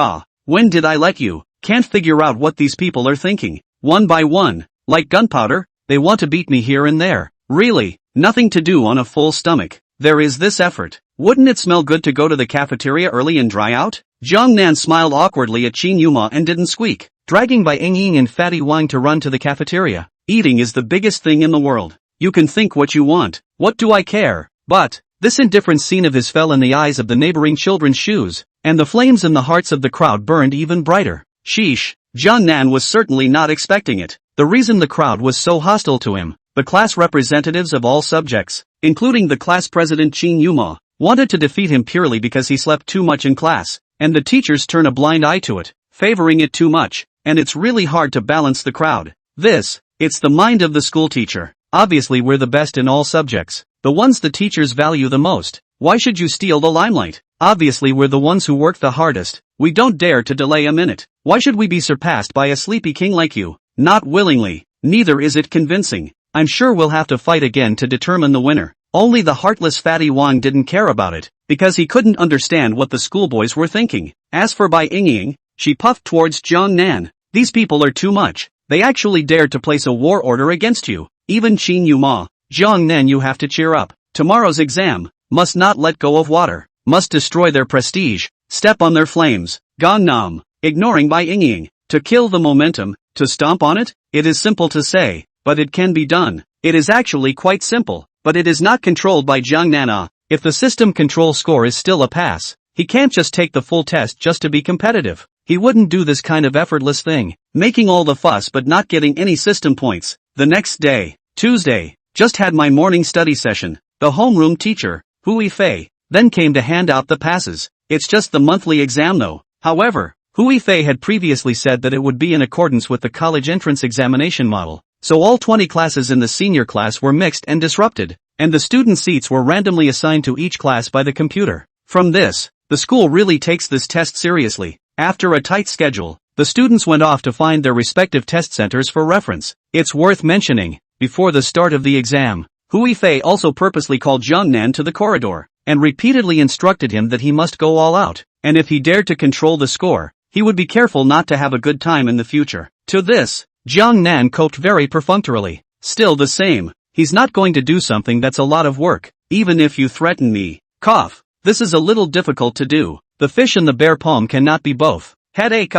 [SPEAKER 1] When did I let you? Can't figure out what these people are thinking. One by one, like gunpowder, they want to beat me here and there. Really, nothing to do on a full stomach. There is this effort. Wouldn't it smell good to go to the cafeteria early and dry out? Jiang Nan smiled awkwardly at Qin Yuma and didn't squeak, dragging by Ying and Fatty Wang to run to the cafeteria. Eating is the biggest thing in the world. You can think what you want. What do I care? But, this indifferent scene of his fell in the eyes of the neighboring children's shoes, and the flames in the hearts of the crowd burned even brighter. Sheesh, Jiang Nan was certainly not expecting it. The reason the crowd was so hostile to him, the class representatives of all subjects, including the class president Qin Yuma, wanted to defeat him purely because he slept too much in class, and the teachers turn a blind eye to it, favoring it too much, and it's really hard to balance the crowd. It's the mind of the school teacher. Obviously we're the best in all subjects, the ones the teachers value the most. Why should you steal the limelight? Obviously we're the ones who work the hardest. We don't dare to delay a minute. Why should we be surpassed by a sleepy king like you? Not willingly. Neither is it convincing. I'm sure we'll have to fight again to determine the winner. Only the heartless Fatty Wang didn't care about it, because he couldn't understand what the schoolboys were thinking. As for Bai Yingying, she puffed towards Jiang Nan. These people are too much. They actually dared to place a war order against you. Even Qin Yuma. Jiang Nan, you have to cheer up. Tomorrow's exam, must not let go of water, must destroy their prestige, step on their flames. Gangnam, ignoring Bai Yingying, to kill the momentum, to stomp on it? It is simple to say, but it can be done. It is actually quite simple, but it is not controlled by Jiang Nan. If the system control score is still a pass, he can't just take the full test just to be competitive. He wouldn't do this kind of effortless thing, making all the fuss but not getting any system points. The next day, Tuesday, just had my morning study session. The homeroom teacher, Hui Fei, then came to hand out the passes. It's just the monthly exam though. However, Hui Fei had previously said that it would be in accordance with the college entrance examination model, so all 20 classes in the senior class were mixed and disrupted, and the student seats were randomly assigned to each class by the computer. From this, the school really takes this test seriously. After a tight schedule, the students went off to find their respective test centers for reference. It's worth mentioning, before the start of the exam, Hui Fei also purposely called Jiang Nan to the corridor, and repeatedly instructed him that he must go all out, and if he dared to control the score, he would be careful not to have a good time in the future. To this, Jiang Nan coped very perfunctorily. Still the same, he's not going to do something that's a lot of work. even if you threaten me. Cough. This is a little difficult to do. The fish and the bear poem cannot be both. Headache.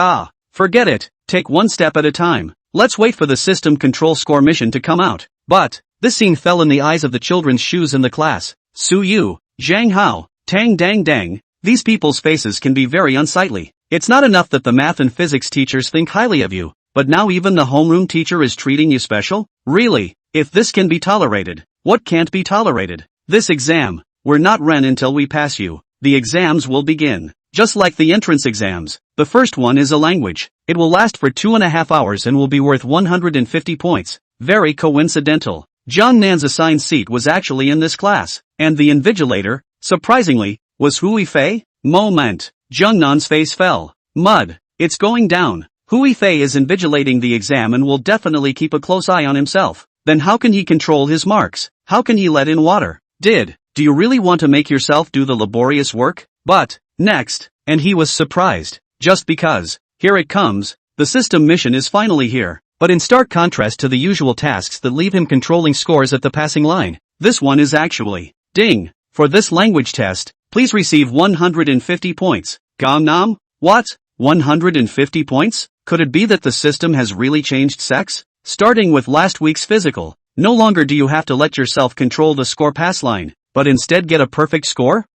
[SPEAKER 1] Forget it. Take one step at a time. Let's wait for the system control score mission to come out. But this scene fell in the eyes of the children's shoes in the class. Su Yu, Zhang Hao, Tang Dang Dang. These people's faces can be very unsightly. It's not enough that the math and physics teachers think highly of you, but now even the homeroom teacher is treating you special? Really? If this can be tolerated, what can't be tolerated? This exam. We're not Ren until we pass you. The exams will begin. Just like the entrance exams. The first one is a language. It will last for 2.5 hours and will be worth 150 points. Very coincidental. John Nan's assigned seat was actually in this class. And the invigilator, surprisingly, was Hui Fei? Moment. Jung Nan's face fell. Mud. It's going down. Hui Fei is invigilating the exam and will definitely keep a close eye on himself. Then how can he control his marks? How can he let in water? Do you really want to make yourself do the laborious work? But, next, and he was surprised. Just because. Here it comes. The system mission is finally here. But in stark contrast to the usual tasks that leave him controlling scores at the passing line, this one is actually, ding, for this language test, please receive 150 points. Gangnam? What? 150 points? Could it be that the system has really changed sex? Starting with last week's physical, no longer do you have to let yourself control the score pass line, but instead get a perfect score?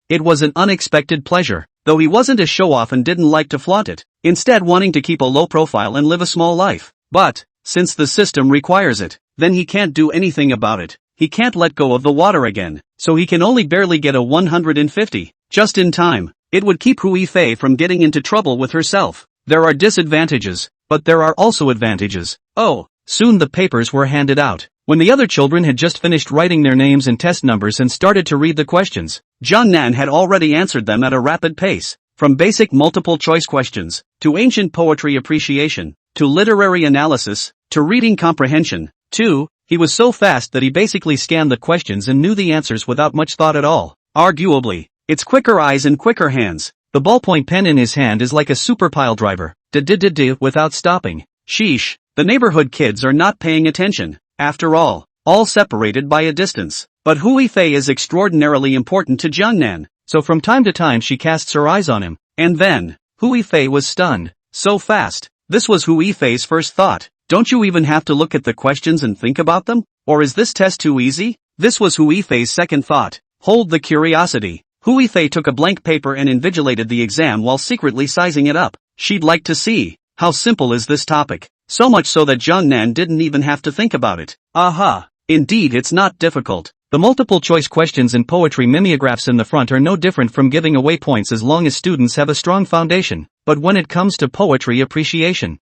[SPEAKER 1] It was an unexpected pleasure, though he wasn't a show-off and didn't like to flaunt it, instead wanting to keep a low profile and live a small life. But, since the system requires it, then he can't do anything about it. He can't let go of the water again, so he can only barely get a 150, just in time. It would keep Hui Fei from getting into trouble with herself. There are disadvantages, but there are also advantages. Oh, soon the papers were handed out. When the other children had just finished writing their names and test numbers and started to read the questions, John Nan had already answered them at a rapid pace. From basic multiple choice questions, to ancient poetry appreciation, to literary analysis, to reading comprehension, he was so fast that he basically scanned the questions and knew the answers without much thought at all. Arguably, it's quicker eyes and quicker hands. The ballpoint pen in his hand is like a super pile driver, without stopping. Sheesh, the neighborhood kids are not paying attention. After all separated by a distance. But Hui Fei is extraordinarily important to Jiangnan, so from time to time she casts her eyes on him. And then, Hui Fei was stunned. So fast. This was Hui Fei's first thought. Don't you even have to look at the questions and think about them? Or is this test too easy? This was Hui Fei's second thought. Hold the curiosity. Hui Fei took a blank paper and invigilated the exam while secretly sizing it up. She'd like to see. How simple is this topic? So much so that Jiangnan didn't even have to think about it. Aha! Indeed, it's not difficult. The multiple choice questions and poetry mimeographs in the front are no different from giving away points as long as students have a strong foundation. But when it comes to poetry appreciation,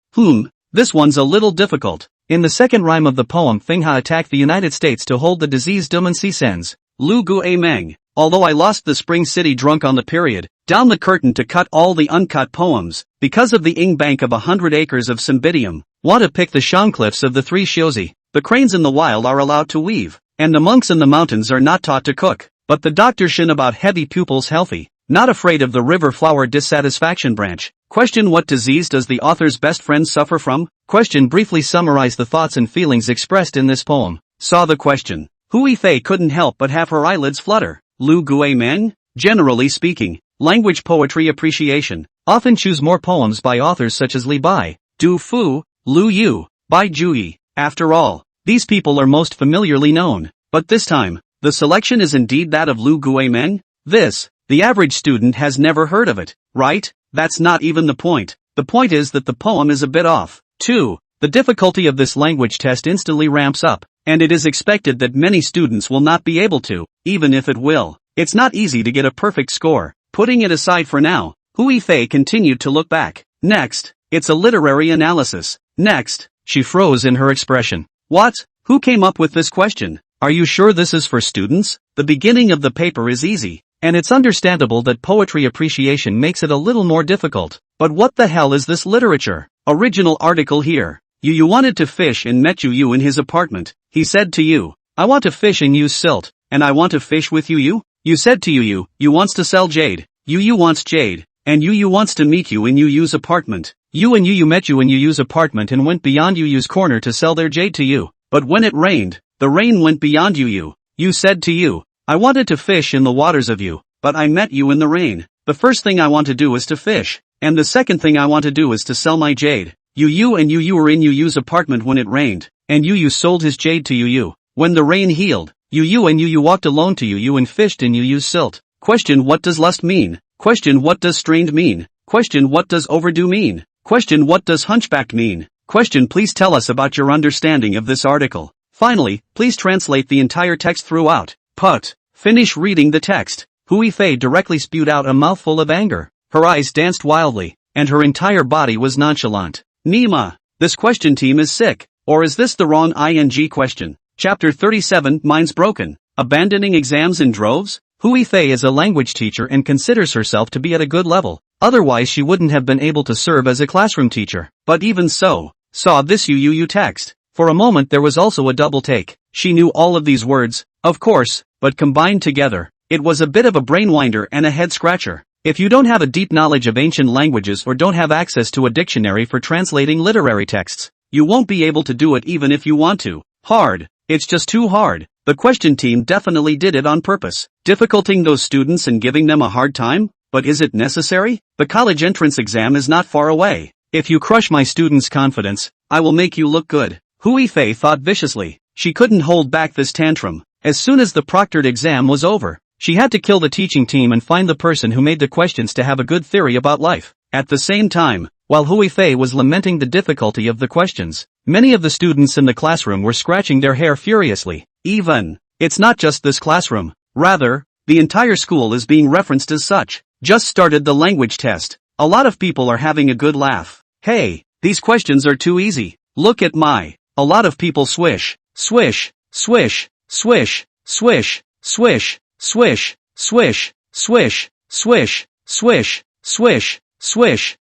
[SPEAKER 1] this one's a little difficult. In the second rhyme of the poem, Fengha attacked the United States to hold the disease Dumansi sends. Lu Gu Meng. Although I lost the Spring City drunk on the period, down the curtain to cut all the uncut poems, because of the Ing Bank of 100 acres of Cymbidium, want to pick the Shangcliffs of the three Shiozi. The cranes in the wild are allowed to weave, and the monks in the mountains are not taught to cook. But the doctor shin about heavy pupils healthy, not afraid of the river flower dissatisfaction branch. Question: what disease does the author's best friend suffer from? Question: briefly summarize the thoughts and feelings expressed in this poem. Saw the question. Hui Fei couldn't help but have her eyelids flutter. Lu Gue Meng? Generally speaking, language poetry appreciation. Often choose more poems by authors such as Li Bai, Du Fu, Lu Yu, Bai Juyi. After all, these people are most familiarly known. But this time, the selection is indeed that of Lu Gue Meng? The average student has never heard of it, right? That's not even the point. The point is that the poem is a bit off. 2. The difficulty of this language test instantly ramps up, and it is expected that many students will not be able to, even if it will. It's not easy to get a perfect score. Putting it aside for now, Hui Fei continued to look back. Next, it's a literary analysis. Next, she froze in her expression. What? Who came up with this question? Are you sure this is for students? The beginning of the paper is easy, and it's understandable that poetry appreciation makes it a little more difficult. But what the hell is this literature? Original article here. Yu wanted to fish and met Yu in his apartment. He said to Yu, I want to fish and use silt, and I want to fish with Yu. You said to Yu wants to sell jade. Yu wants jade, and Yu wants to meet you in Yu's apartment. Yu and Yu met you in Yu's apartment and went beyond Yu's corner to sell their jade to you. But when it rained, the rain went beyond Yu. Yu said to Yu, I wanted to fish in the waters of you, but I met you in the rain. The first thing I want to do is to fish, and the second thing I want to do is to sell my jade. You and you were in Yu's apartment when it rained, and you sold his jade to you. When the rain healed, you and you walked alone to you and fished in Yu's silt. Question: what does lust mean? Question: what does strained mean? Question: what does overdue mean? Question: what does hunchbacked mean? Question: please tell us about your understanding of this article. Finally, please translate the entire text throughout. Put. Finish reading the text. Hui Fei directly spewed out a mouthful of anger. Her eyes danced wildly, and her entire body was nonchalant. Nima, this question team is sick. Or is this the wrong ing question? Chapter 37, Minds Broken. Abandoning exams in droves? Hui Fei is a language teacher and considers herself to be at a good level. Otherwise she wouldn't have been able to serve as a classroom teacher. But even so, saw this UUU text. For a moment there was also a double take. She knew all of these words, of course, but combined together, it was a bit of a brainwinder and a head-scratcher. If you don't have a deep knowledge of ancient languages or don't have access to a dictionary for translating literary texts, you won't be able to do it even if you want to. Hard. It's just too hard. The question team definitely did it on purpose. Difficulting those students and giving them a hard time? But is it necessary? The college entrance exam is not far away. If you crush my students' confidence, I will make you look good. Hui Fei thought viciously. She couldn't hold back this tantrum. As soon as the proctored exam was over, she had to kill the teaching team and find the person who made the questions to have a good theory about life. At the same time, while Hui Fei was lamenting the difficulty of the questions, many of the students in the classroom were scratching their hair furiously. It's not just this classroom. Rather, the entire school is being referenced as such. Just started the language test. A lot of people are having a good laugh. Hey, these questions are too easy. Look at my. A lot of people swish, swish, swish, swish, swish, swish, swish, swish, swish, swish, swish, swish, swish,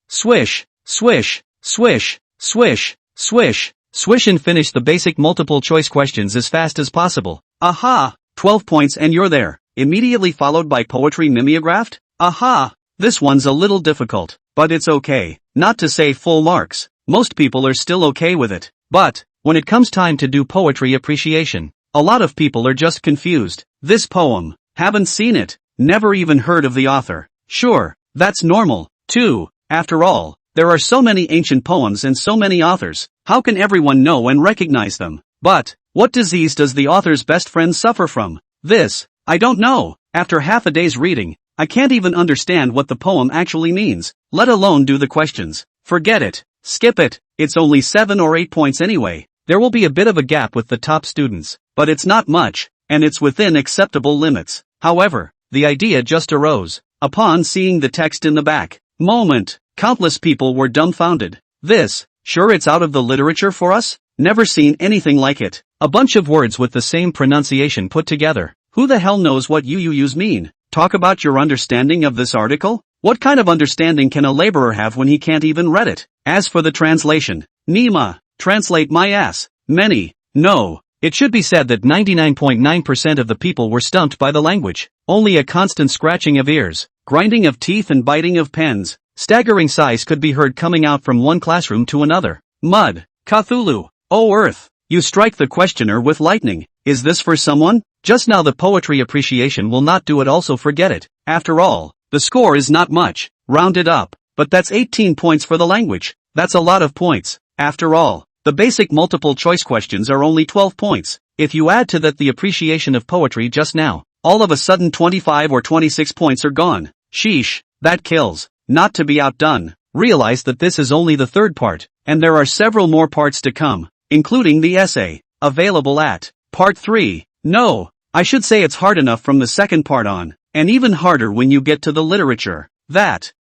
[SPEAKER 1] swish, swish, swish, swish, swish, swish and finish the basic multiple choice questions as fast as possible. Aha! 12 points and you're there. Immediately followed by poetry mimeographed? Aha! This one's a little difficult, but it's okay. Not to say full marks. Most people are still okay with it. But, when it comes time to do poetry appreciation, a lot of people are just confused. This poem, haven't seen it, never even heard of the author. Sure, that's normal, too. After all, there are so many ancient poems and so many authors. How can everyone know and recognize them? But, what disease does the author's best friend suffer from? This, I don't know. After half a day's reading, I can't even understand what the poem actually means, let alone do the questions. Forget it. Skip it. It's only 7 or 8 points anyway. There will be a bit of a gap with the top students, but it's not much, and it's within acceptable limits. However, the idea just arose upon seeing the text in the back. Moment. Countless people were dumbfounded. This, sure it's out of the literature for us? Never seen anything like it. A bunch of words with the same pronunciation put together. Who the hell knows what UUUs mean? Talk about your understanding of this article? What kind of understanding can a laborer have when he can't even read it? As for the translation, Nima, translate my ass. Many. No. It should be said that 99.9% of the people were stumped by the language. Only a constant scratching of ears, grinding of teeth and biting of pens. Staggering sighs could be heard coming out from one classroom to another. Mud. Cthulhu. Oh Earth. You strike the questioner with lightning. Is this for someone? Just now the poetry appreciation will not do it, also forget it. After all, the score is not much. Round it up. But that's 18 points for the language. That's a lot of points. After all, the basic multiple choice questions are only 12 points. If you add to that the appreciation of poetry just now, all of a sudden 25 or 26 points are gone. Sheesh, that kills. Not to be outdone, realize that this is only the third part, and there are several more parts to come, including the essay, available at part 3. No, I should say it's hard enough from the second part on, and even harder when you get to the literature.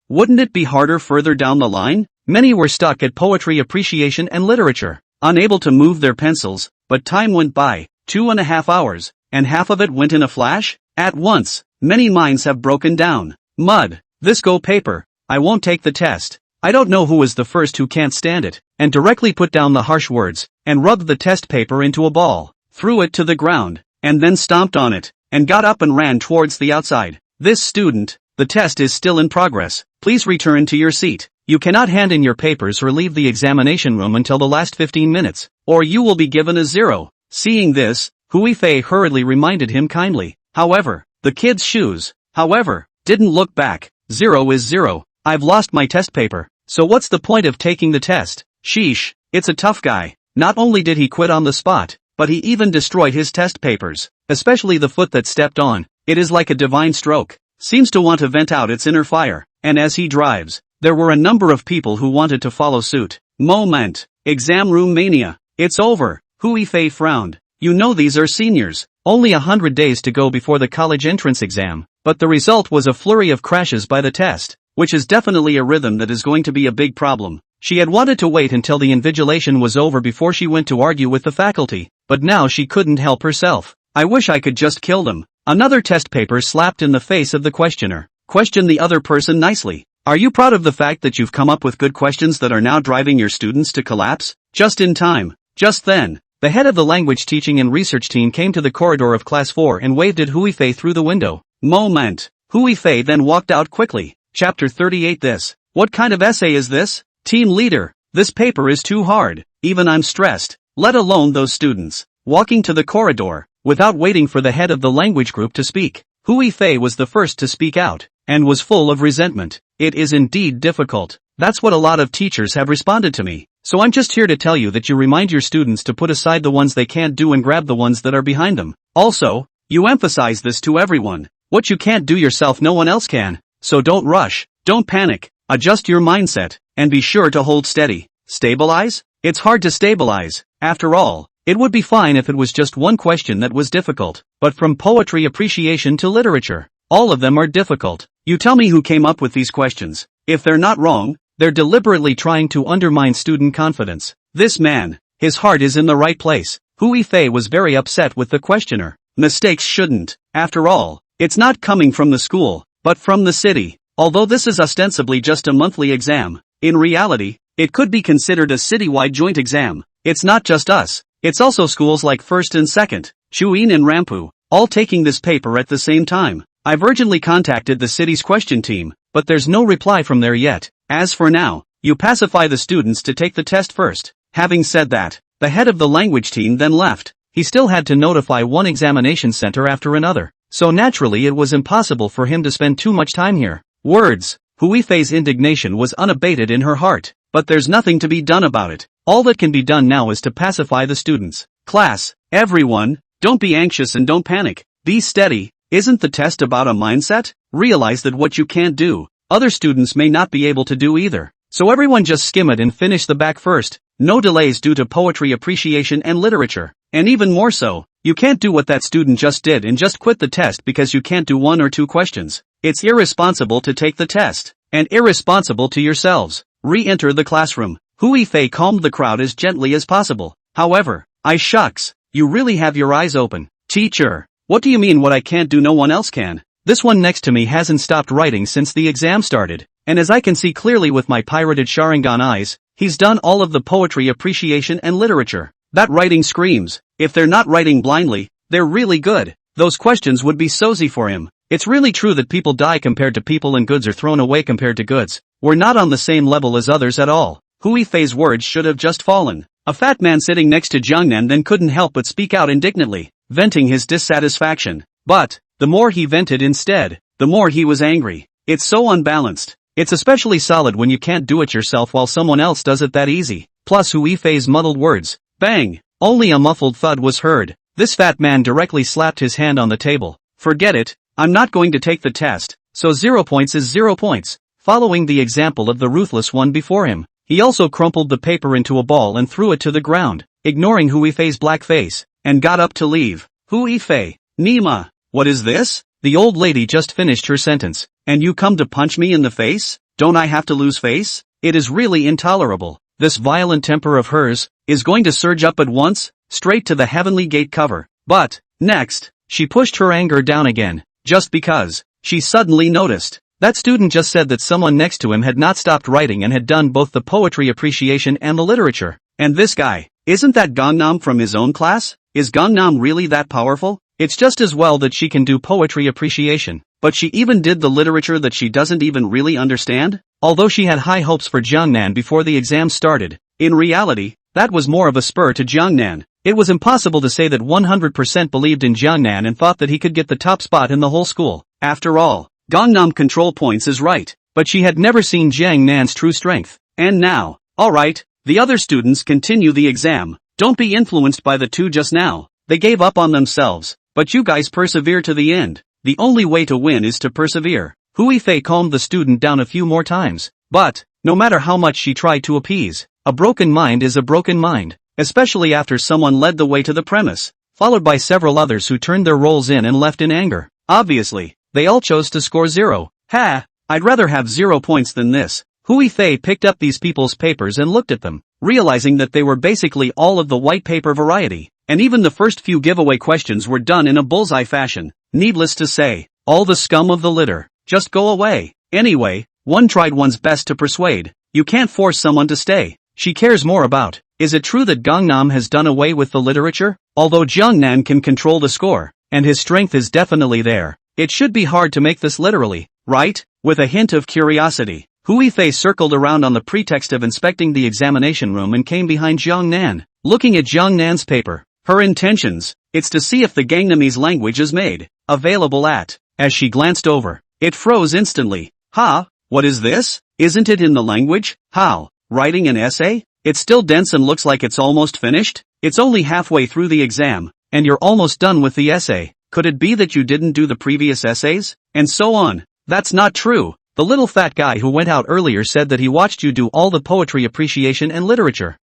[SPEAKER 1] Wouldn't it be harder further down the line? Many were stuck at poetry appreciation and literature, unable to move their pencils, but time went by, 2.5 hours, and half of it went in a flash? At once, many minds have broken down. Mud. This go paper. I won't take the test. I don't know who was the first who can't stand it, and directly put down the harsh words, and rubbed the test paper into a ball, threw it to the ground, and then stomped on it, and got up and ran towards the outside. This student, the test is still in progress. Please return to your seat. You cannot hand in your papers or leave the examination room until the last 15 minutes, or you will be given a 0. Seeing this, Hui Fei hurriedly reminded him kindly. However, the kid's shoes, however, didn't look back. 0 is 0. I've lost my test paper. So what's the point of taking the test? Sheesh, it's a tough guy. Not only did he quit on the spot, but he even destroyed his test papers, especially the foot that stepped on. It is like a divine stroke. Seems to want to vent out its inner fire. And as he drives, there were a number of people who wanted to follow suit. Moment. Exam room mania. It's over. Hui Fei frowned. You know these are seniors. Only 100 days to go before the college entrance exam. But the result was a flurry of crashes by the test, which is definitely a rhythm that is going to be a big problem. She had wanted to wait until the invigilation was over before she went to argue with the faculty, but now she couldn't help herself. I wish I could just kill them. Another test paper slapped in the face of the questioner. Question the other person nicely. Are you proud of the fact that you've come up with good questions that are now driving your students to collapse? Just in time. Just then, the head of the language teaching and research team came to the corridor of class 4 and waved at Hui Fei through the window. Moment. Hui Fei then walked out quickly. Chapter 38. This. What kind of essay is this? Team leader. This paper is too hard. Even I'm stressed. Let alone those students. Walking to the corridor, without waiting for the head of the language group to speak, Hui Fei was the first to speak out, and was full of resentment. It is indeed difficult. That's what a lot of teachers have responded to me. So I'm just here to tell you that you remind your students to put aside the ones they can't do and grab the ones that are behind them. Also, you emphasize this to everyone. What you can't do yourself no one else can. So don't rush, don't panic, adjust your mindset, and be sure to hold steady. Stabilize? It's hard to stabilize. After all, it would be fine if it was just one question that was difficult. But from poetry appreciation to literature, all of them are difficult. You tell me who came up with these questions. If they're not wrong, they're deliberately trying to undermine student confidence. This man, his heart is in the right place. Hui Fei was very upset with the questioner. Mistakes shouldn't. After all, it's not coming from the school, but from the city. Although this is ostensibly just a monthly exam, in reality, it could be considered a citywide joint exam. It's not just us. It's also schools like First and Second, Chuyin and Rampu, all taking this paper at the same time. I've urgently contacted the city's question team, but there's no reply from there yet. As for now, you pacify the students to take the test first. Having said that, the head of the language team then left. He still had to notify one examination center after another, so naturally it was impossible for him to spend too much time here. Words. Hui Fei's indignation was unabated in her heart, but there's nothing to be done about it. All that can be done now is to pacify the students. Class, everyone, don't be anxious and don't panic. Be steady. Isn't the test about a mindset? Realize that what you can't do, other students may not be able to do either. So everyone just skim it and finish the back first. No delays due to poetry appreciation and literature. And even more so, you can't do what that student just did and just quit the test because you can't do one or two questions. It's irresponsible to take the test. And irresponsible to yourselves. Re-enter the classroom. Hui Fei calmed the crowd as gently as possible. However, shucks, you really have your eyes open. Teacher, what do you mean what I can't do no one else can? This one next to me hasn't stopped writing since the exam started, and as I can see clearly with my pirated Sharingan eyes, he's done all of the poetry appreciation and literature. That writing screams. If they're not writing blindly, they're really good. Those questions would be sozy for him. It's really true that people die compared to people and goods are thrown away compared to goods. We're not on the same level as others at all. Hui Fei's words should have just fallen. A fat man sitting next to Jiangnan then couldn't help but speak out indignantly, venting his dissatisfaction. But, the more he vented instead, the more he was angry. It's so unbalanced. It's especially solid when you can't do it yourself while someone else does it that easy. Plus Hui Fei's muddled words. Bang! Only a muffled thud was heard. This fat man directly slapped his hand on the table. Forget it, I'm not going to take the test, so 0 points is 0 points. Following the example of the ruthless one before him, he also crumpled the paper into a ball and threw it to the ground, ignoring Hui Fei's black face, and got up to leave. Hui Fei, Nima, what is this? The old lady just finished her sentence. And you come to punch me in the face? Don't I have to lose face? It is really intolerable. This violent temper of hers is going to surge up at once, straight to the heavenly gate cover. But, next, she pushed her anger down again, just because she suddenly noticed. That student just said that someone next to him had not stopped writing and had done both the poetry appreciation and the literature. And this guy, isn't that Gangnam from his own class? Is Gangnam really that powerful? It's just as well that she can do poetry appreciation, but she even did the literature that she doesn't even really understand? Although she had high hopes for Jiangnan before the exam started, in reality, that was more of a spur to Jiangnan. It was impossible to say that 100% believed in Jiangnan and thought that he could get the top spot in the whole school. After all, Gangnam control points is right, but she had never seen Jiangnan's true strength. And now, alright, the other students continue the exam. Don't be influenced by the two just now. They gave up on themselves, but you guys persevere to the end. The only way to win is to persevere. Hui Fei calmed the student down a few more times, but, no matter how much she tried to appease, a broken mind is a broken mind, especially after someone led the way to the premise, followed by several others who turned their roles in and left in anger. Obviously, they all chose to score 0. Ha! I'd rather have 0 points than this. Hui Fei picked up these people's papers and looked at them, realizing that they were basically all of the white paper variety, and even the first few giveaway questions were done in a bullseye fashion. Needless to say, all the scum of the litter, just go away. Anyway, one tried one's best to persuade. You can't force someone to stay. She cares more about, is it true that Gangnam has done away with the literature? Although Jiangnan can control the score, and his strength is definitely there, it should be hard to make this literally, right? With a hint of curiosity, Hui Fei circled around on the pretext of inspecting the examination room and came behind Jiangnan, looking at Jiangnan's paper. Her intentions, it's to see if the Gangnamese language is made available at. As she glanced over, it froze instantly. Ha, what is this? Isn't it in the language? How? Writing an essay? It's still dense and looks like it's almost finished? It's only halfway through the exam, and you're almost done with the essay. Could it be that you didn't do the previous essays? And so on. That's not true. The little fat guy who went out earlier said that he watched you do all the poetry appreciation and literature.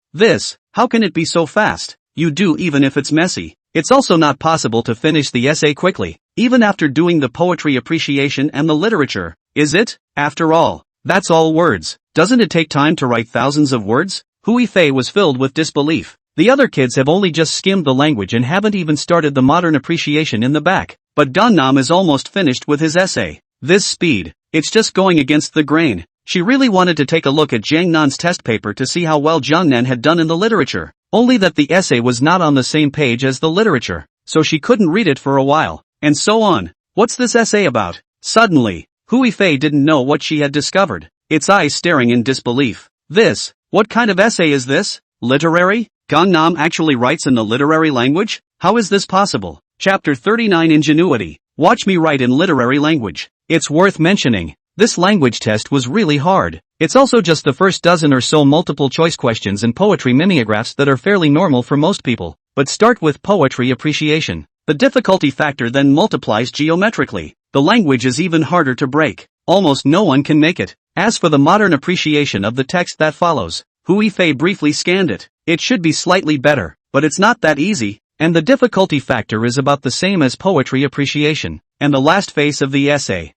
[SPEAKER 1] How can it be so fast? You do even if it's messy. It's also not possible to finish the essay quickly, even after doing the poetry appreciation and the literature, is it? After all, that's all words. Doesn't it take time to write thousands of words? Hui Fei was filled with disbelief. The other kids have only just skimmed the language and haven't even started the modern appreciation in the back. But Gangnam is almost finished with his essay. This speed, it's just going against the grain. She really wanted to take a look at Jiangnan's test paper to see how well Jiangnan had done in the literature. Only that the essay was not on the same page as the literature, so she couldn't read it for a while, and so on. What's this essay about? Suddenly, Hui Fei didn't know what she had discovered, its eyes staring in disbelief. What kind of essay is this? Literary? Gangnam actually writes in the literary language? How is this possible? Chapter 39 Ingenuity. Watch me write in literary language. It's worth mentioning, this language test was really hard. It's also just the first dozen or so multiple choice questions and poetry mimeographs that are fairly normal for most people. But start with poetry appreciation. The difficulty factor then multiplies geometrically. The language is even harder to break. Almost no one can make it. As for the modern appreciation of the text that follows, Hui Fei briefly scanned it. It should be slightly better, but it's not that easy, and the difficulty factor is about the same as poetry appreciation. And the last face of the essay.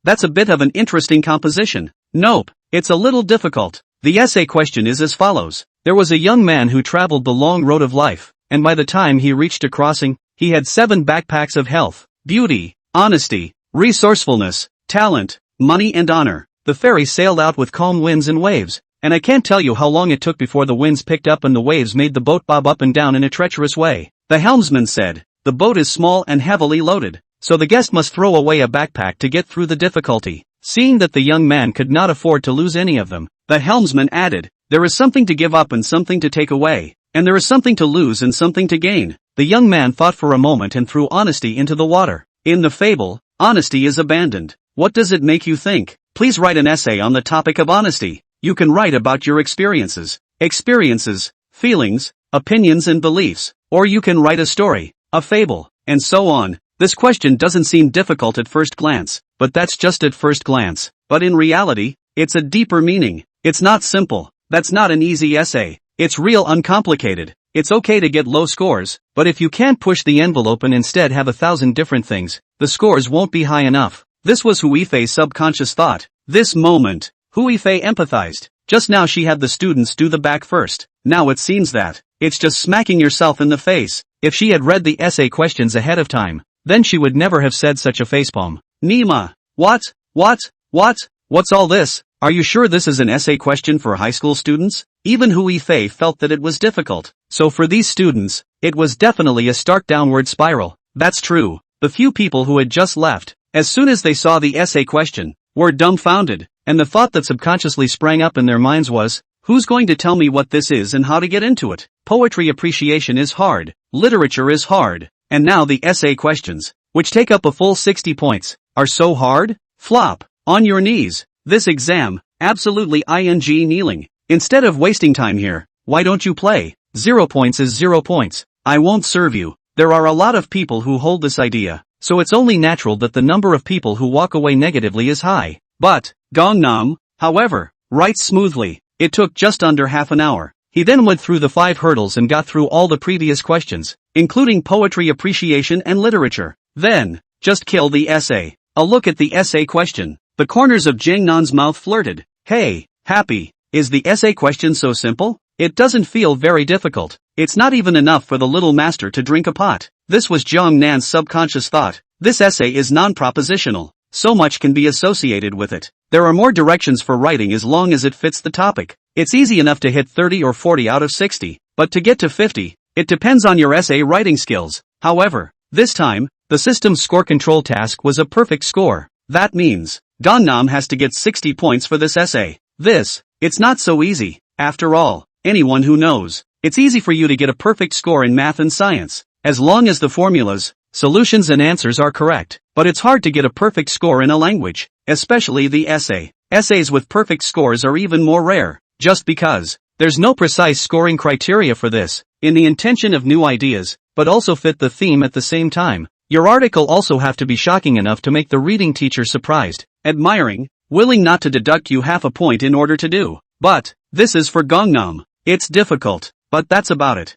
[SPEAKER 1] That's a bit of an interesting composition. Nope, it's a little difficult. The essay question is as follows. There was a young man who traveled the long road of life, and by the time he reached a crossing, he had 7 backpacks of health, beauty, honesty, resourcefulness, talent, money and honor. The ferry sailed out with calm winds and waves, and I can't tell you how long it took before the winds picked up and the waves made the boat bob up and down in a treacherous way. The helmsman said, "The boat is small and heavily loaded, so the guest must throw away a backpack to get through the difficulty." Seeing that the young man could not afford to lose any of them, the helmsman added, "There is something to give up and something to take away, and there is something to lose and something to gain." The young man thought for a moment and threw honesty into the water. In the fable, honesty is abandoned. What does it make you think? Please write an essay on the topic of honesty. You can write about your experiences, feelings, opinions and beliefs, or you can write a story, a fable, and so on. This question doesn't seem difficult at first glance, but that's just at first glance. But in reality, it's a deeper meaning. It's not simple. That's not an easy essay. It's real uncomplicated. It's okay to get low scores, but if you can't push the envelope and instead have 1,000 different things, the scores won't be high enough. This was Hui Fei's subconscious thought. This moment, Hui Fei empathized. Just now she had the students do the back first. Now it seems that it's just smacking yourself in the face. If she had read the essay questions ahead of time, then she would never have said such a facepalm. Nima, what's all this? Are you sure this is an essay question for high school students? Even Hui Fei felt that it was difficult. So for these students, it was definitely a stark downward spiral. That's true. The few people who had just left, as soon as they saw the essay question, were dumbfounded, and the thought that subconsciously sprang up in their minds was, Who's going to tell me what this is and how to get into it? Poetry appreciation is hard, literature is hard, and now the essay questions, which take up a full 60 points, are so hard? Flop. On your knees. This exam, absolutely ing kneeling. Instead of wasting time here, why don't you play? 0 points is 0 points. I won't serve you. There are a lot of people who hold this idea, so it's only natural that the number of people who walk away negatively is high. But, Gangnam, however, writes smoothly. It took just under half an hour. He then went through the 5 hurdles and got through all the previous questions, including poetry appreciation and literature. Then, just kill the essay. A look at the essay question. The corners of Jangnam's mouth flirted. Hey, happy. Is the essay question so simple? It doesn't feel very difficult. It's not even enough for the little master to drink a pot. This was Jangnam's subconscious thought. This essay is non-propositional. So much can be associated with it. There are more directions for writing as long as it fits the topic. It's easy enough to hit 30 or 40 out of 60, but to get to 50, it depends on your essay writing skills. However, this time, the system's score control task was a perfect score. That means, Gangnam has to get 60 points for this essay. It's not so easy. After all, anyone who knows, it's easy for you to get a perfect score in math and science, as long as the formulas, solutions and answers are correct. But it's hard to get a perfect score in a language, especially the essay. Essays with perfect scores are even more rare, just because there's no precise scoring criteria for this, in the intention of new ideas, but also fit the theme at the same time. Your article also have to be shocking enough to make the reading teacher surprised, admiring, willing not to deduct you half a point in order to do. But, this is for Gangnam. It's difficult, but that's about it.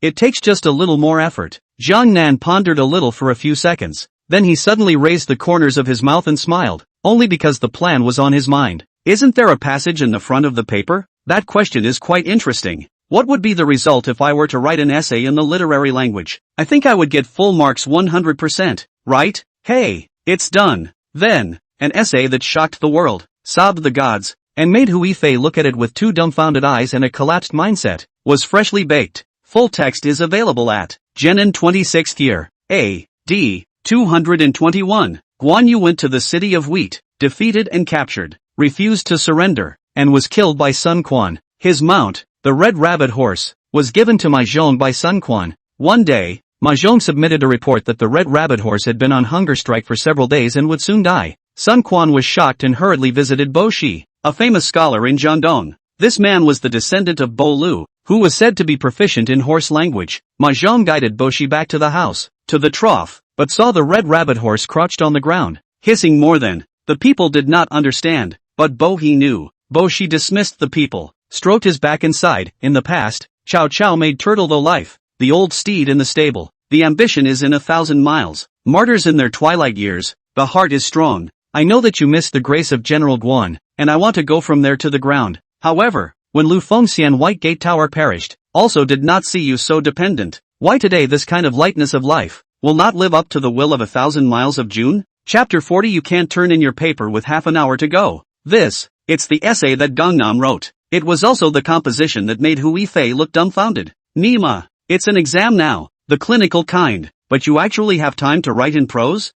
[SPEAKER 1] It takes just a little more effort. Jangnam pondered a little for a few seconds. Then he suddenly raised the corners of his mouth and smiled, only because the plan was on his mind. Isn't there a passage in the front of the paper? That question is quite interesting. What would be the result if I were to write an essay in the literary language? I think I would get full marks 100%, right? Hey, it's done. Then, an essay that shocked the world, sobbed the gods, and made Hui Fei look at it with 2 dumbfounded eyes and a collapsed mindset, was freshly baked. Full text is available at Genin 26th year, A.D. 221. Guan Yu went to the city of wheat, defeated and captured, refused to surrender, and was killed by Sun Quan. His mount, the Red Rabbit Horse, was given to Mahjong by Sun Quan. One day, Mahjong submitted a report that the Red Rabbit Horse had been on hunger strike for several days and would soon die. Sun Quan was shocked and hurriedly visited Bo Shi, a famous scholar in Jiangdong. This man was the descendant of Bo Lu, who was said to be proficient in horse language. Mahjong guided Bo Shi back to the house, to the trough, but saw the Red Rabbit Horse crouched on the ground, hissing more than. The people did not understand, but Bo He knew. Bo Shi dismissed the people, stroked his back and sighed. In the past, Chow Chow made turtle the life, the old steed in the stable. The ambition is in 1,000 miles. Martyrs in their twilight years, the heart is strong. I know that you missed the grace of General Guan, and I want to go from there to the ground. However, when Lu Fengxian White Gate Tower perished, also did not see you so dependent. Why today this kind of lightness of life will not live up to the will of 1,000 miles of June? Chapter 40. You can't turn in your paper with half an hour to go. It's the essay that Gangnam wrote. It was also the composition that made Hui Fei look dumbfounded. Nima, it's an exam now, the clinical kind, but you actually have time to write in prose?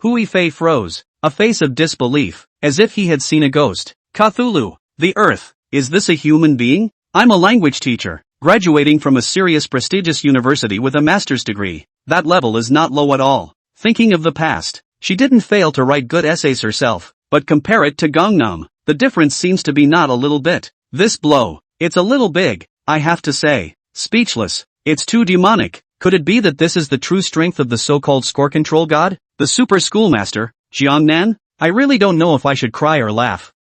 [SPEAKER 1] Hui Fei froze, a face of disbelief, as if he had seen a ghost. Cthulhu, the earth, is this a human being? I'm a language teacher, graduating from a serious prestigious university with a master's degree. That level is not low at all. Thinking of the past, she didn't fail to write good essays herself, but compare it to Gangnam, the difference seems to be not a little bit. This blow, it's a little big, I have to say. Speechless, it's too demonic. Could it be that this is the true strength of the so-called score control god? The super schoolmaster, Jiangnan? I really don't know if I should cry or laugh.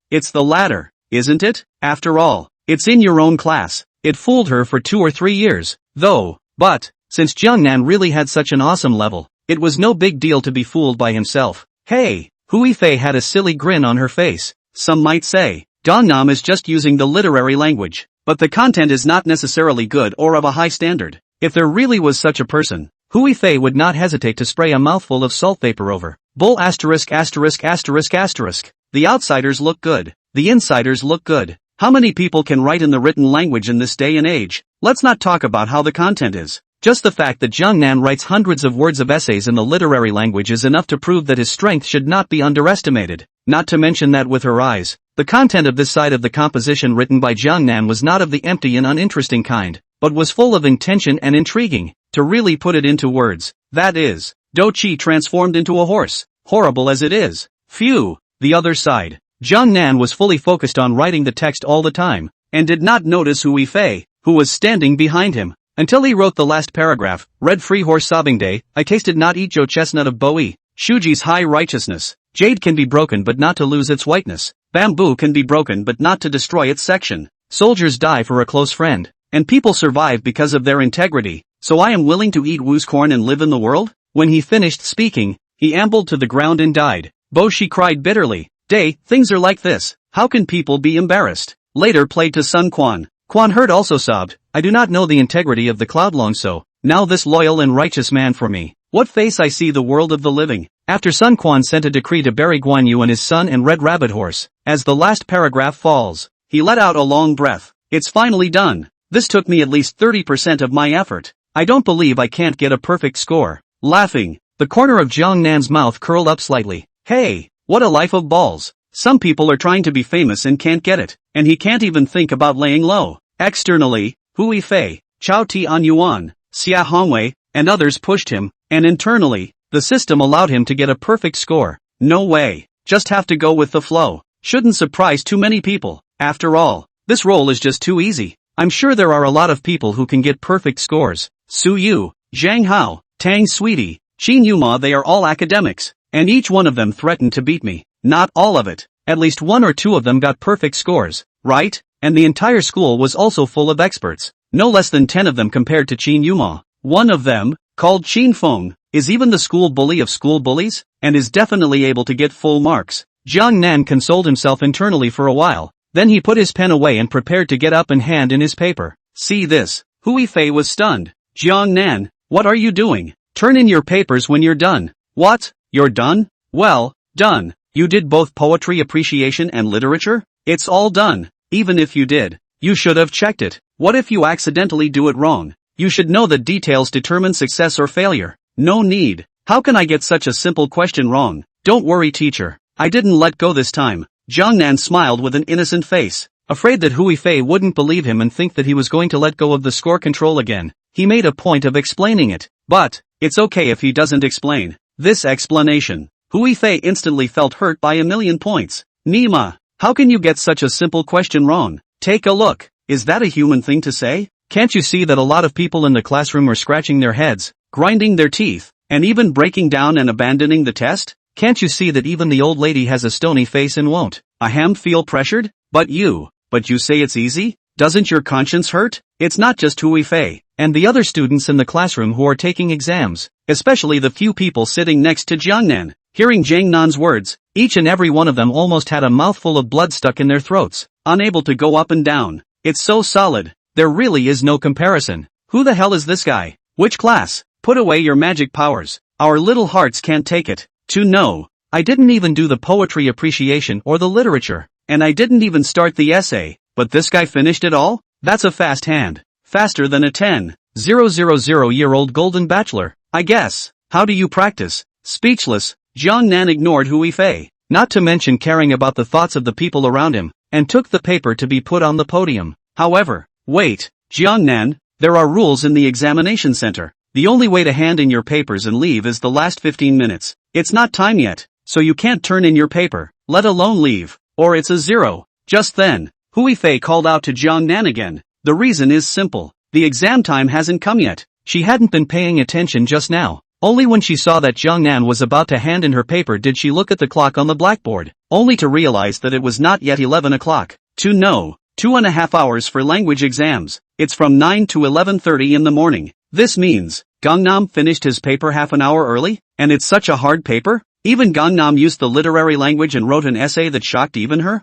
[SPEAKER 1] It's the latter, isn't it? After all, it's in your own class. It fooled her for 2 or 3 years, though, but, since Jiangnan really had such an awesome level, it was no big deal to be fooled by himself. Hey, Hui Fei had a silly grin on her face. Some might say, Gangnam is just using the literary language, but the content is not necessarily good or of a high standard. If there really was such a person, Hui Fei would not hesitate to spray a mouthful of salt vapor over. Bull asterisk asterisk asterisk asterisk. The outsiders look good. The insiders look good. How many people can write in the written language in this day and age? Let's not talk about how the content is. Just the fact that Jiangnan writes hundreds of words of essays in the literary language is enough to prove that his strength should not be underestimated. Not to mention that with her eyes, The content of this side of the composition written by Jiangnan was not of the empty and uninteresting kind, but was full of intention and intriguing. To really put it into words, that is, Doqi transformed into a horse, horrible as it is. Phew. The other side. Jiangnan was fully focused on writing the text all the time, and did not notice Hui Fei, who was standing behind him, until he wrote the last paragraph. Red free horse sobbing day, I tasted not eat jo chestnut of Boi, Shuji's high righteousness. Jade can be broken but not to lose its whiteness. Bamboo can be broken but not to destroy its section. Soldiers die for a close friend, and people survive because of their integrity, so I am willing to eat Wu's corn and live in the world? When he finished speaking, he ambled to the ground and died. Bo she cried bitterly. Day, things are like this, how can people be embarrassed? Later played to Sun Quan. Quan heard also sobbed, I do not know the integrity of the Cloudlong so, now this loyal and righteous man for me. What face I see the world of the living. After Sun Quan sent a decree to bury Guan Yu and his son and Red Rabbit Horse, as the last paragraph falls, he let out a long breath. It's finally done. This took me at least 30% of my effort. I don't believe I can't get a perfect score. Laughing, the corner of Jiangnan's mouth curled up slightly. Hey, what a life of balls. Some people are trying to be famous and can't get it, and he can't even think about laying low. Externally, Hui Fei, Chao Tian Yuan, Xia Hongwei, and others pushed him, and internally, the system allowed him to get a perfect score. No way. Just have to go with the flow. Shouldn't surprise too many people. After all, this role is just too easy. I'm sure there are a lot of people who can get perfect scores. Su Yu, Zhang Hao, Tang Sweetie, Qin Yuma, they are all academics, and each one of them threatened to beat me. Not all of it. At least one or two of them got perfect scores, right? And the entire school was also full of experts. No less than 10 of them compared to Qin Yuma. One of them, called Qin Feng, is even the school bully of school bullies, and is definitely able to get full marks. Jiang Nan consoled himself internally for a while, then he put his pen away and prepared to get up and hand in his paper. See this. Hui Fei was stunned. Jiang Nan, what are you doing? Turn in your papers when you're done. What? You're done? Well, done. You did both poetry appreciation and literature? It's all done. Even if you did, you should have checked it. What if you accidentally do it wrong? You should know that details determine success or failure. No need. How can I get such a simple question wrong? Don't worry, teacher. I didn't let go this time. Jiangnan smiled with an innocent face, afraid that Hui Fei wouldn't believe him and think that he was going to let go of the score control again. He made a point of explaining it. But, it's okay if he doesn't explain this explanation. Hui Fei instantly felt hurt by a million points. Nima, how can you get such a simple question wrong? Take a look. Is that a human thing to say? Can't you see that a lot of people in the classroom are scratching their heads, grinding their teeth, and even breaking down and abandoning the test? Can't you see that even the old lady has a stony face and won't feel pressured? But you say it's easy? Doesn't your conscience hurt? It's not just Hui Fei and the other students in the classroom who are taking exams, especially the few people sitting next to Jiangnan. Hearing Jiangnan's words, each and every one of them almost had a mouthful of blood stuck in their throats, unable to go up and down. It's so solid. There really is no comparison. Who the hell is this guy? Which class? Put away your magic powers. Our little hearts can't take it. No. I didn't even do the poetry appreciation or the literature, and I didn't even start the essay, but this guy finished it all? That's a fast hand. Faster than a 10,000-year-old golden bachelor, I guess. How do you practice? Speechless, Jiang Nan ignored Hui Fei, not to mention caring about the thoughts of the people around him, and took the paper to be put on the podium. However, wait, Jiang Nan, there are rules in the examination center. The only way to hand in your papers and leave is the last 15 minutes. It's not time yet, so you can't turn in your paper, let alone leave, or it's a 0. Just then, Hui Fei called out to Jiang Nan again. The reason is simple. The exam time hasn't come yet. She hadn't been paying attention just now. Only when she saw that Jiang Nan was about to hand in her paper did she look at the clock on the blackboard, only to realize that it was not yet 11 o'clock. 2.5 hours for language exams. It's from 9 to 11:30 in the morning. This means, Gangnam finished his paper half an hour early? And it's such a hard paper? Even Gangnam used the literary language and wrote an essay that shocked even her?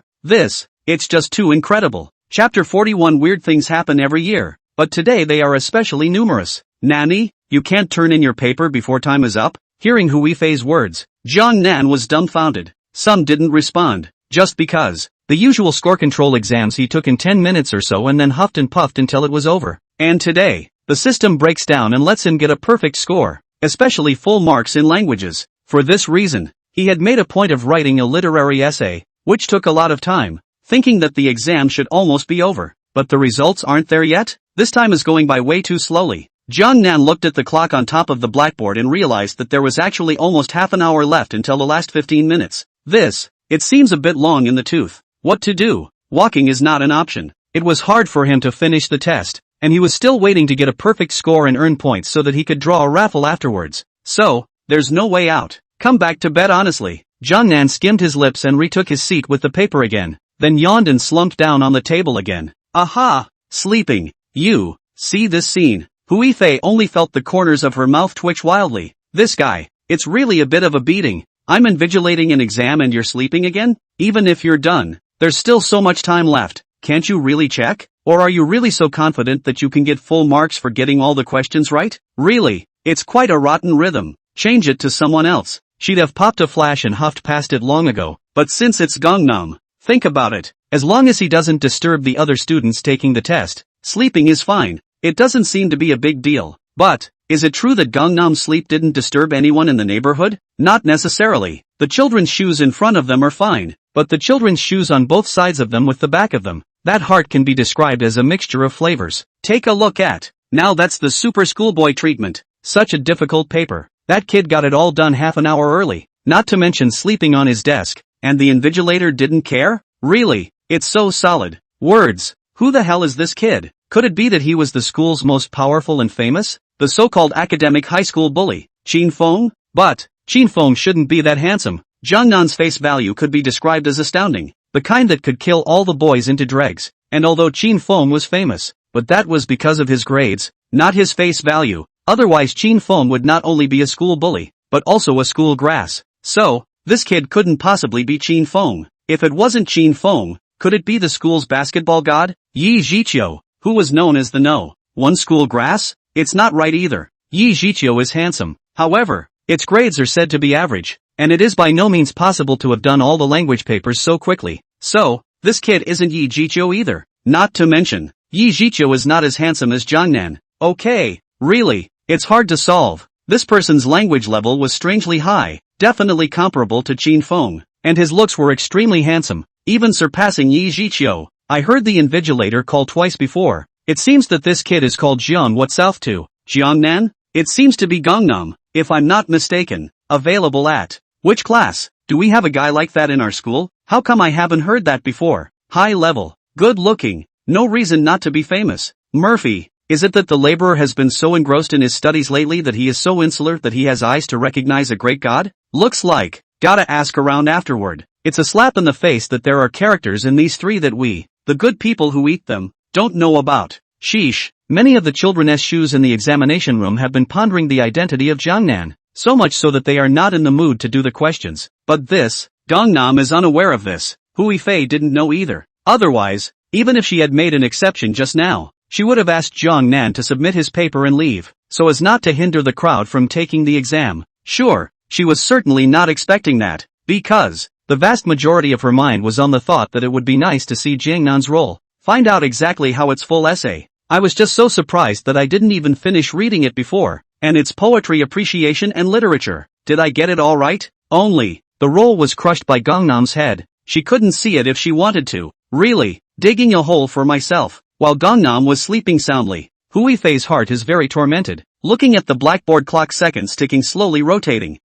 [SPEAKER 1] It's just too incredible. Chapter 41. Weird things happen every year, but today they are especially numerous. Nani? You can't turn in your paper before time is up? Hearing Hui Fei's words, Jiang Nan was dumbfounded. Some didn't respond, just because. The usual score control exams he took in 10 minutes or so and then huffed and puffed until it was over. And today, the system breaks down and lets him get a perfect score, especially full marks in languages. For this reason, he had made a point of writing a literary essay, which took a lot of time, thinking that the exam should almost be over. But the results aren't there yet? This time is going by way too slowly. Nan looked at the clock on top of the blackboard and realized that there was actually almost half an hour left until the last 15 minutes. It seems a bit long in the tooth. What to do? Walking is not an option. It was hard for him to finish the test, and he was still waiting to get a perfect score and earn points so that he could draw a raffle afterwards. So, there's no way out. Come back to bed honestly. Nan skimmed his lips and retook his seat with the paper again, then yawned and slumped down on the table again. Aha! Sleeping. You. See this scene. Hui Fei only felt the corners of her mouth twitch wildly. This guy. It's really a bit of a beating. I'm invigilating an exam and you're sleeping again? Even if you're done, there's still so much time left. Can't you really check? Or are you really so confident that you can get full marks for getting all the questions right? Really? It's quite a rotten rhythm. Change it to someone else. She'd have popped a flash and huffed past it long ago. But since it's Gangnam, think about it. As long as he doesn't disturb the other students taking the test, sleeping is fine. It doesn't seem to be a big deal. But, is it true that Gangnam's sleep didn't disturb anyone in the neighborhood? Not necessarily. The children's shoes in front of them are fine, but the children's shoes on both sides of them with the back of them, that heart can be described as a mixture of flavors. Take a look at. Now that's the super schoolboy treatment. Such a difficult paper. That kid got it all done half an hour early, not to mention sleeping on his desk, and the invigilator didn't care? Really? It's so solid. Words. Who the hell is this kid? Could it be that he was the school's most powerful and famous? The so-called academic high school bully, Qin Feng? But, Qin Feng shouldn't be that handsome. Nan's face value could be described as astounding. The kind that could kill all the boys into dregs. And although Qin Feng was famous, but that was because of his grades, not his face value. Otherwise Qin Feng would not only be a school bully, but also a school grass. So, this kid couldn't possibly be Qin Feng. If it wasn't Qin Feng, could it be the school's basketball god, Yi Zhiqiu, who was known as the No. 1 school grass? It's not right either. Yi Zhiqiu is handsome. However, its grades are said to be average, and it is by no means possible to have done all the language papers so quickly. So, this kid isn't Yi Zhiqiu either. Not to mention, Yi Zhiqiu is not as handsome as Nan. Okay, really, it's hard to solve. This person's language level was strangely high, definitely comparable to Qin Feng, and his looks were extremely handsome, even surpassing Yi Zhiqiu. I heard the invigilator call twice before. It seems that this kid is called Jiang What South to. Jiangnan? It seems to be Gangnam, if I'm not mistaken. Available at which class? Do we have a guy like that in our school? How come I haven't heard that before? High level, good looking, no reason not to be famous. Murphy, is it that the laborer has been so engrossed in his studies lately that he is so insular that he has eyes to recognize a great god? Looks like. Gotta ask around afterward. It's a slap in the face that there are characters in these three that we, the good people who eat them, don't know about. Sheesh. Many of the children's shoes in the examination room have been pondering the identity of Jiangnan, so much so that they are not in the mood to do the questions. But this, Gangnam is unaware of this. Hui Fei didn't know either. Otherwise, even if she had made an exception just now, she would have asked Jiangnan to submit his paper and leave, so as not to hinder the crowd from taking the exam. Sure, she was certainly not expecting that, because the vast majority of her mind was on the thought that it would be nice to see Jiangnan's role, find out exactly how its full essay. I was just so surprised that I didn't even finish reading it before, and it's poetry appreciation and literature. Did I get it all right? Only, the role was crushed by Gangnam's head. She couldn't see it if she wanted to. Really, digging a hole for myself, while Gangnam was sleeping soundly. Hui Fei's heart is very tormented, looking at the blackboard clock seconds ticking slowly rotating.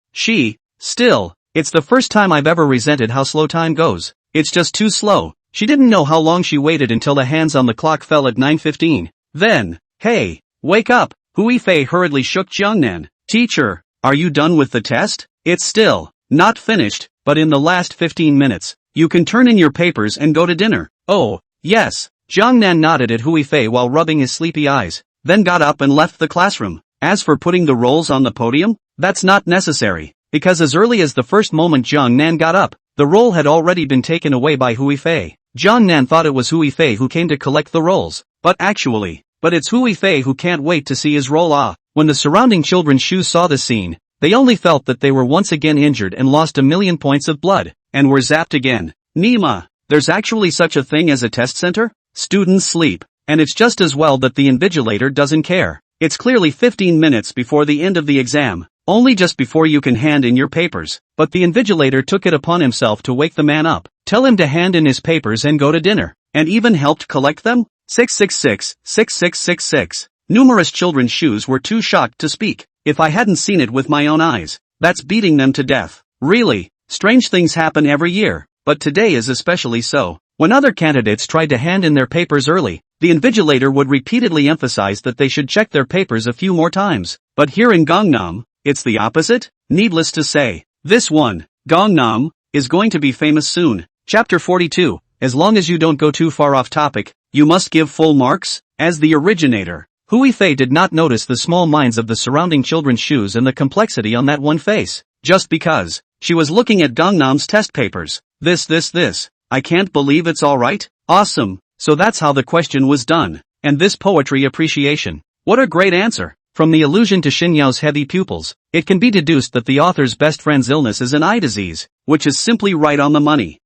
[SPEAKER 1] Still, it's the first time I've ever resented how slow time goes. It's just too slow. She didn't know how long she waited until the hands on the clock fell at 9:15. Then, hey, wake up! Hui Fei hurriedly shook Jiangnan. Teacher, are you done with the test? It's still not finished, but in the last 15 minutes, you can turn in your papers and go to dinner. Oh, yes. Jiangnan nodded at Hui Fei while rubbing his sleepy eyes, then got up and left the classroom. As for putting the rolls on the podium, that's not necessary, because as early as the first moment Jiangnan got up, the roll had already been taken away by Hui Fei. Jiangnan thought it was Hui Fei who came to collect the rolls, but it's Hui Fei who can't wait to see his roll. When the surrounding children's shoes saw the scene, they only felt that they were once again injured and lost a million points of blood, and were zapped again. Nima, there's actually such a thing as a test center? Students sleep, and it's just as well that the invigilator doesn't care. It's clearly 15 minutes before the end of the exam. only just before you can hand in your papers, but the invigilator took it upon himself to wake the man up, tell him to hand in his papers and go to dinner, and even helped collect them? 666, 6666. Numerous children's shoes were too shocked to speak. If I hadn't seen it with my own eyes. That's beating them to death. Really, strange things happen every year, but today is especially so. When other candidates tried to hand in their papers early, the invigilator would repeatedly emphasize that they should check their papers a few more times. But here in Gangnam, it's the opposite. Needless to say, this one, Gangnam, is going to be famous soon. Chapter 42. As long as you don't go too far off topic, you must give full marks. As the originator, Hui Fei did not notice the small minds of the surrounding children's shoes and the complexity on that one face, just because she was looking at Gangnam's test papers. This. I can't believe it's alright. Awesome. So that's how the question was done. And this poetry appreciation. What a great answer. From the allusion to Xin Yao's heavy pupils, it can be deduced that the author's best friend's illness is an eye disease, which is simply right on the money.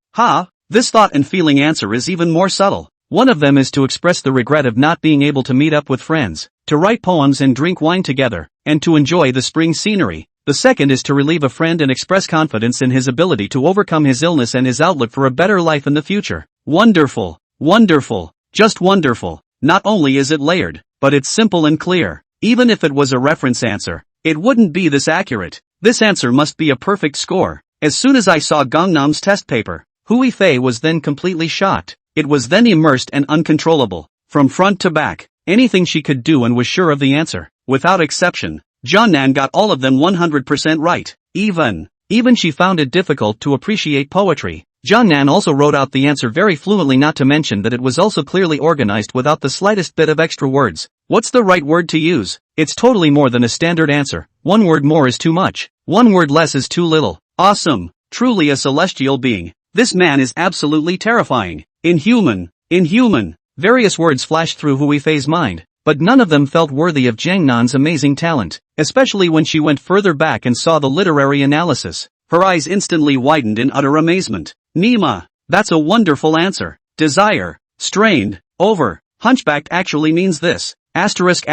[SPEAKER 1] This thought and feeling answer is even more subtle. One of them is to express the regret of not being able to meet up with friends, to write poems and drink wine together, and to enjoy the spring scenery. The second is to relieve a friend and express confidence in his ability to overcome his illness and his outlook for a better life in the future. Wonderful. Wonderful. Just wonderful. Not only is it layered, but it's simple and clear. Even if it was a reference answer, it wouldn't be this accurate. This answer must be a perfect score. As soon as I saw Gangnam's test paper, Hui Fei was then completely shocked. It was then immersed and uncontrollable. From front to back, anything she could do and was sure of the answer. Without exception, Jiannan got all of them 100% right. Even she found it difficult to appreciate poetry. Jiannan also wrote out the answer very fluently, not to mention that it was also clearly organized without the slightest bit of extra words. What's the right word to use? It's totally more than a standard answer. One word more is too much. One word less is too little. Awesome. Truly a celestial being. This man is absolutely terrifying. Inhuman. Various words flashed through Hui Fei's mind, but none of them felt worthy of Jiannan's amazing talent, especially when she went further back and saw the literary analysis. Her eyes instantly widened in utter amazement. Nima, that's a wonderful answer. Desire, strained, over, hunchbacked actually means this. Asterisk.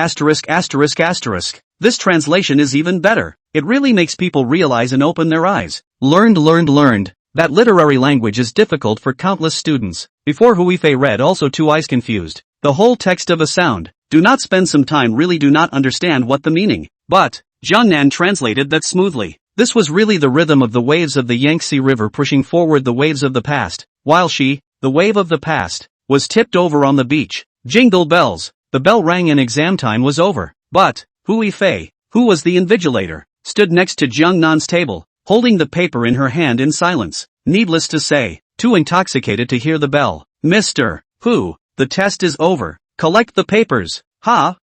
[SPEAKER 1] This translation is even better. It really makes people realize and open their eyes. Learned. That literary language is difficult for countless students. Before Hui Fei read, also two eyes confused. The whole text of a sound. Do not spend some time, really do not understand what the meaning. But Jiannan translated that smoothly. This was really the rhythm of the waves of the Yangtze River pushing forward the waves of the past, while she, the wave of the past, was tipped over on the beach. Jingle bells. The bell rang and exam time was over. But Hui Fei, who was the invigilator, stood next to Jiannan's table, holding the paper in her hand in silence. Needless to say, too intoxicated to hear the bell. Mr. Hu, the test is over. Collect the papers.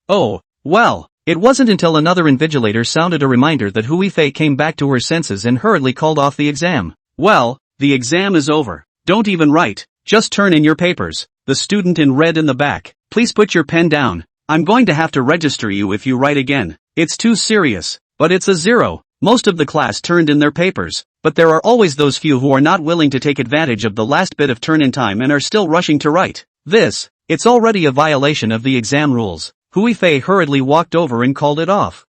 [SPEAKER 1] Oh, well. It wasn't until another invigilator sounded a reminder that Hui Fei came back to her senses and hurriedly called off the exam. Well, the exam is over. Don't even write. Just turn in your papers. The student in red in the back. Please put your pen down. I'm going to have to register you if you write again. It's too serious. But it's a 0. Most of the class turned in their papers, but there are always those few who are not willing to take advantage of the last bit of turn-in time and are still rushing to write. It's already a violation of the exam rules. Hui Fei hurriedly walked over and called it off.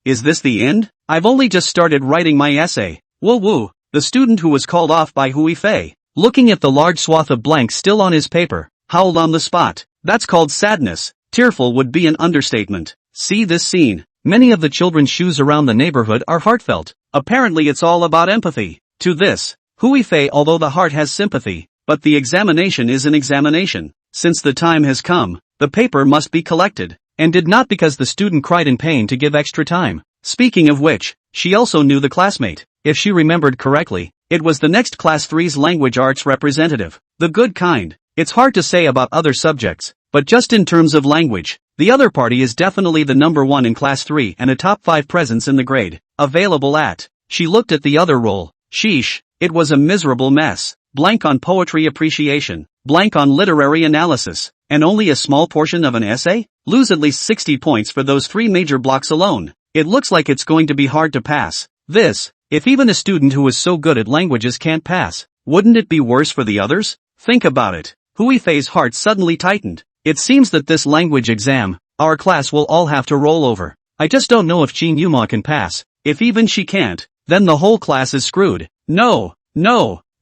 [SPEAKER 1] Is this the end? I've only just started writing my essay. Woo. The student who was called off by Hui Fei, looking at the large swath of blank still on his paper, howled on the spot. That's called sadness. Tearful would be an understatement. See this scene. Many of the children's shoes around the neighborhood are heartfelt. Apparently it's all about empathy. To this, Hui Fei, although the heart has sympathy, but the examination is an examination. Since the time has come, the paper must be collected, and did not because the student cried in pain to give extra time. Speaking of which, she also knew the classmate. If she remembered correctly, it was the next class 3's language arts representative. The good kind. It's hard to say about other subjects, but just in terms of language, the other party is definitely the number 1 in class 3 and a top 5 presence in the grade. Available at. She looked at the other roll. Sheesh, it was a miserable mess. Blank on poetry appreciation, blank on literary analysis, and only a small portion of an essay? Lose at least 60 points for those 3 major blocks alone. It looks like it's going to be hard to pass. If even a student who is so good at languages can't pass, wouldn't it be worse for the others? Think about it. Hui Fei's heart suddenly tightened. It seems that this language exam, our class will all have to roll over. I just don't know if Jin Yuma can pass. If even she can't, then the whole class is screwed. No,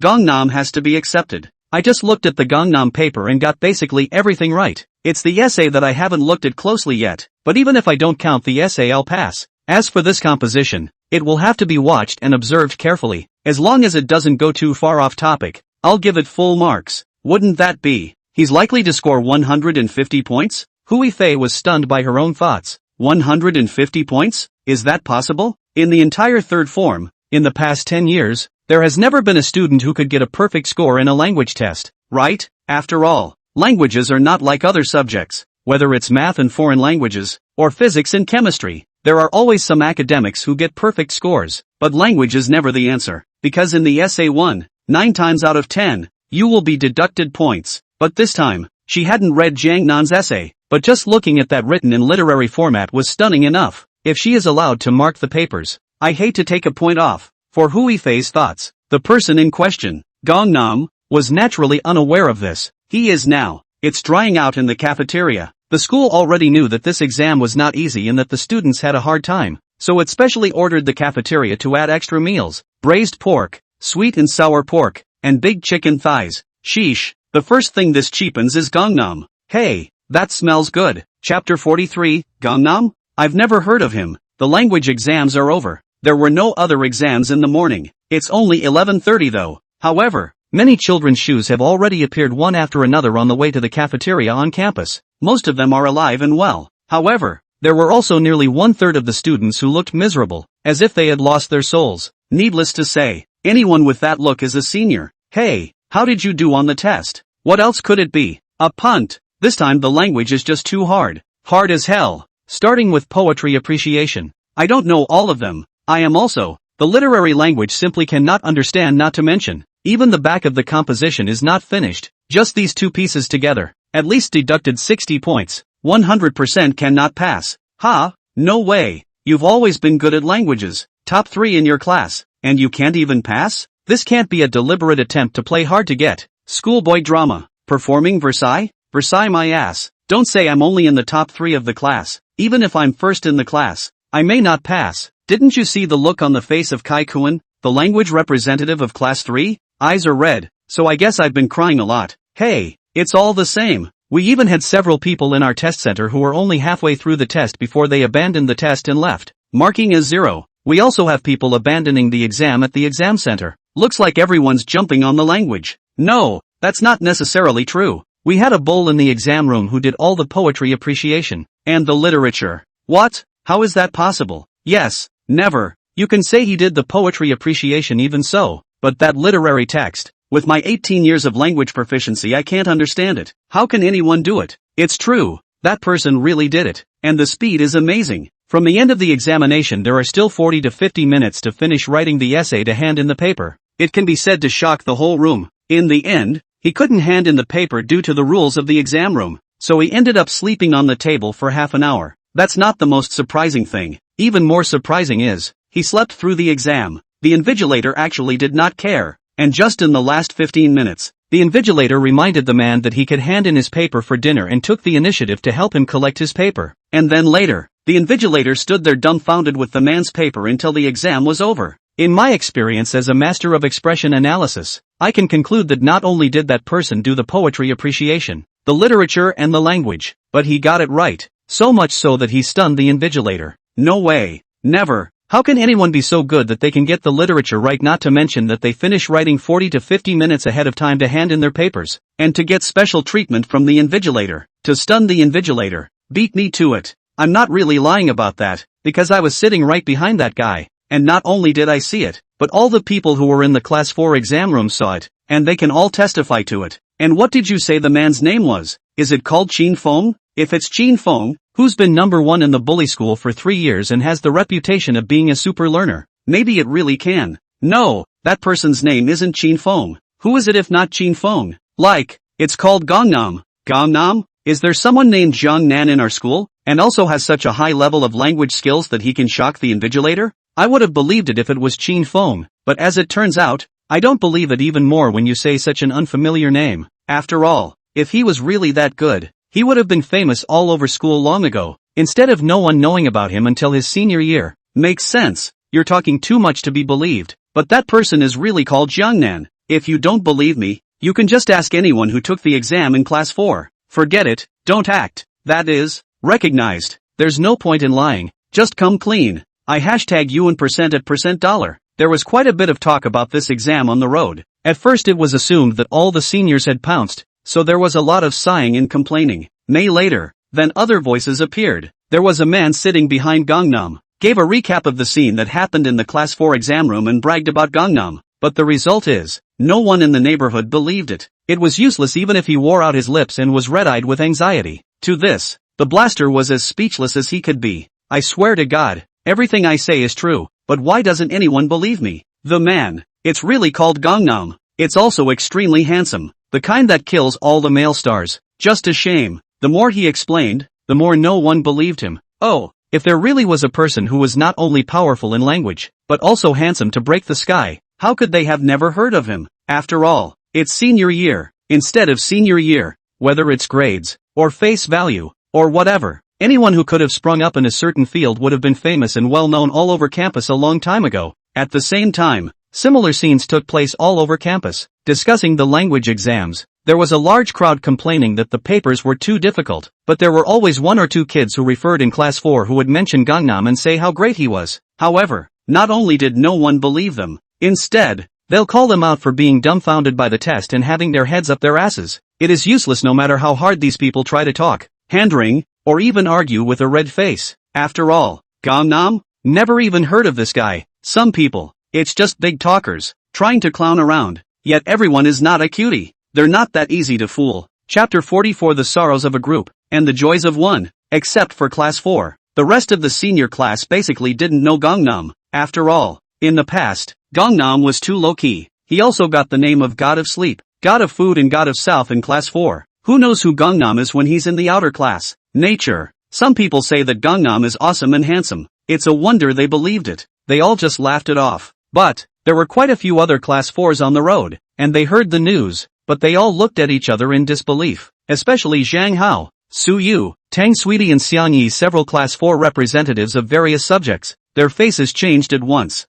[SPEAKER 1] Gangnam has to be accepted. I just looked at the Gangnam paper and got basically everything right. It's the essay that I haven't looked at closely yet, but even if I don't count the essay I'll pass. As for this composition, it will have to be watched and observed carefully. As long as it doesn't go too far off topic, I'll give it full marks. Wouldn't that be? He's likely to score 150 points? Hui Fei was stunned by her own thoughts. 150 points? Is that possible? In the entire third form, in the past 10 years, there has never been a student who could get a perfect score in a language test, right? After all, languages are not like other subjects. Whether it's math and foreign languages, or physics and chemistry, there are always some academics who get perfect scores. But language is never the answer, because in the essay 1, 9 times out of 10, you will be deducted points. But this time, she hadn't read Jiang Nan's essay, but just looking at that written in literary format was stunning enough. If she is allowed to mark the papers, I hate to take a point off. For Hui Fei's thoughts, the person in question, Gangnam, was naturally unaware of this. He is now. It's drying out in the cafeteria. The school already knew that this exam was not easy and that the students had a hard time, so it specially ordered the cafeteria to add extra meals, braised pork, sweet and sour pork, and big chicken thighs. Sheesh, the first thing this cheapens is Gangnam. Hey, that smells good. Chapter 43, Gangnam? I've never heard of him. The language exams are over. There were no other exams in the morning. It's only 11:30 though. However, many children's shoes have already appeared one after another on the way to the cafeteria on campus. Most of them are alive and well. However, there were also nearly 1/3 of the students who looked miserable, as if they had lost their souls. Needless to say, anyone with that look is a senior. Hey, how did you do on the test? What else could it be? A punt. This time the language is just too hard. Hard as hell. Starting with poetry appreciation. I don't know all of them. I am also. The literary language simply cannot understand, not to mention, even the back of the composition is not finished. Just these two pieces together, at least deducted 60 points. 100% cannot pass. Ha, no way. You've always been good at languages. Top 3 in your class, and you can't even pass? This can't be a deliberate attempt to play hard to get. Schoolboy drama. Performing Versailles? Versailles my ass. Don't say I'm only in the top 3 of the class. Even if I'm first in the class, I may not pass. Didn't you see the look on the face of Kai Kuan, the language representative of class 3? Eyes are red, so I guess I've been crying a lot. Hey, it's all the same. We even had several people in our test center who were only halfway through the test before they abandoned the test and left, marking as 0. We also have people abandoning the exam at the exam center. Looks like everyone's jumping on the language. No, that's not necessarily true. We had a bull in the exam room who did all the poetry appreciation, and the literature. What? How is that possible? Yes, never. You can say he did the poetry appreciation even so, but that literary text, with my 18 years of language proficiency I can't understand it. How can anyone do it? It's true, that person really did it, and the speed is amazing. From the end of the examination there are still 40 to 50 minutes to finish writing the essay to hand in the paper. It can be said to shock the whole room. In the end, he couldn't hand in the paper due to the rules of the exam room, so he ended up sleeping on the table for half an hour. That's not the most surprising thing. Even more surprising is, he slept through the exam. The invigilator actually did not care, and just in the last 15 minutes, the invigilator reminded the man that he could hand in his paper for dinner and took the initiative to help him collect his paper. And then later, the invigilator stood there dumbfounded with the man's paper until the exam was over. In my experience as a master of expression analysis, I can conclude that not only did that person do the poetry appreciation, the literature and the language, but he got it right. So much so that he stunned the invigilator. No way. Never. How can anyone be so good that they can get the literature right, not to mention that they finish writing 40 to 50 minutes ahead of time to hand in their papers, and to get special treatment from the invigilator, to stun the invigilator? Beat me to it. I'm not really lying about that, because I was sitting right behind that guy, and not only did I see it, but all the people who were in the class 4 exam room saw it, and they can all testify to it. And what did you say the man's name was? Is it called Chin Feng? If it's Chin Feng, who's been number 1 in the bully school for 3 years and has the reputation of being a super learner, maybe it really can. No, that person's name isn't Chin Feng. Who is it if not Chin Feng? Like, it's called Gangnam. Gangnam? Is there someone named Jiang Nan in our school, and also has such a high level of language skills that he can shock the invigilator? I would have believed it if it was Chin Feng, but as it turns out, I don't believe it even more when you say such an unfamiliar name. After all, if he was really that good, he would have been famous all over school long ago, instead of no one knowing about him until his senior year. Makes sense. you're talking too much to be believed, but that person is really called Jiangnan. If you don't believe me, you can just ask anyone who took the exam in class 4. Forget it, don't act. That is, recognized. There's no point in lying, just come clean. I hashtag you and percent at $. There was quite a bit of talk about this exam on the road. At first it was assumed that all the seniors had pounced, so there was a lot of sighing and complaining. Later, then other voices appeared. There was a man sitting behind Gangnam, gave a recap of the scene that happened in the class 4 exam room and bragged about Gangnam. But the result is, no one in the neighborhood believed it. It was useless even if he wore out his lips and was red-eyed with anxiety. To this, the blaster was as speechless as he could be. I swear to God, everything I say is true, but why doesn't anyone believe me? The man, it's really called Gangnam. It's also extremely handsome, the kind that kills all the male stars. Just a shame. The more he explained, the more no one believed him. Oh, if there really was a person who was not only powerful in language, but also handsome to break the sky, how could they have never heard of him? After all, it's senior year, instead of senior year, whether it's grades, or face value, or whatever. Anyone who could have sprung up in a certain field would have been famous and well known all over campus a long time ago. At the same time, similar scenes took place all over campus. Discussing the language exams, there was a large crowd complaining that the papers were too difficult, but there were always one or two kids who referred in class 4 who would mention Gangnam and say how great he was. However, not only did no one believe them, instead, they'll call them out for being dumbfounded by the test and having their heads up their asses. It is useless no matter how hard these people try to talk, hand-wring, or even argue with a red face. After all, Gangnam? Never even heard of this guy. Some people, it's just big talkers, trying to clown around. Yet everyone is not a cutie. They're not that easy to fool. Chapter 44 The Sorrows of a Group, and the Joys of One. Except for class 4. The rest of the senior class basically didn't know Gangnam. After all, in the past, Gangnam was too low-key. He also got the name of God of Sleep, God of Food and God of South in class 4. Who knows who Gangnam is when he's in the outer class? Nature. Some people say that Gangnam is awesome and handsome. It's a wonder they believed it. They all just laughed it off. But, there were quite a few other class 4s on the road, and they heard the news, but they all looked at each other in disbelief. Especially Zhang Hao, Su Yu, Tang Sweetie and Xiang Yi, several class 4 representatives of various subjects. Their faces changed at once.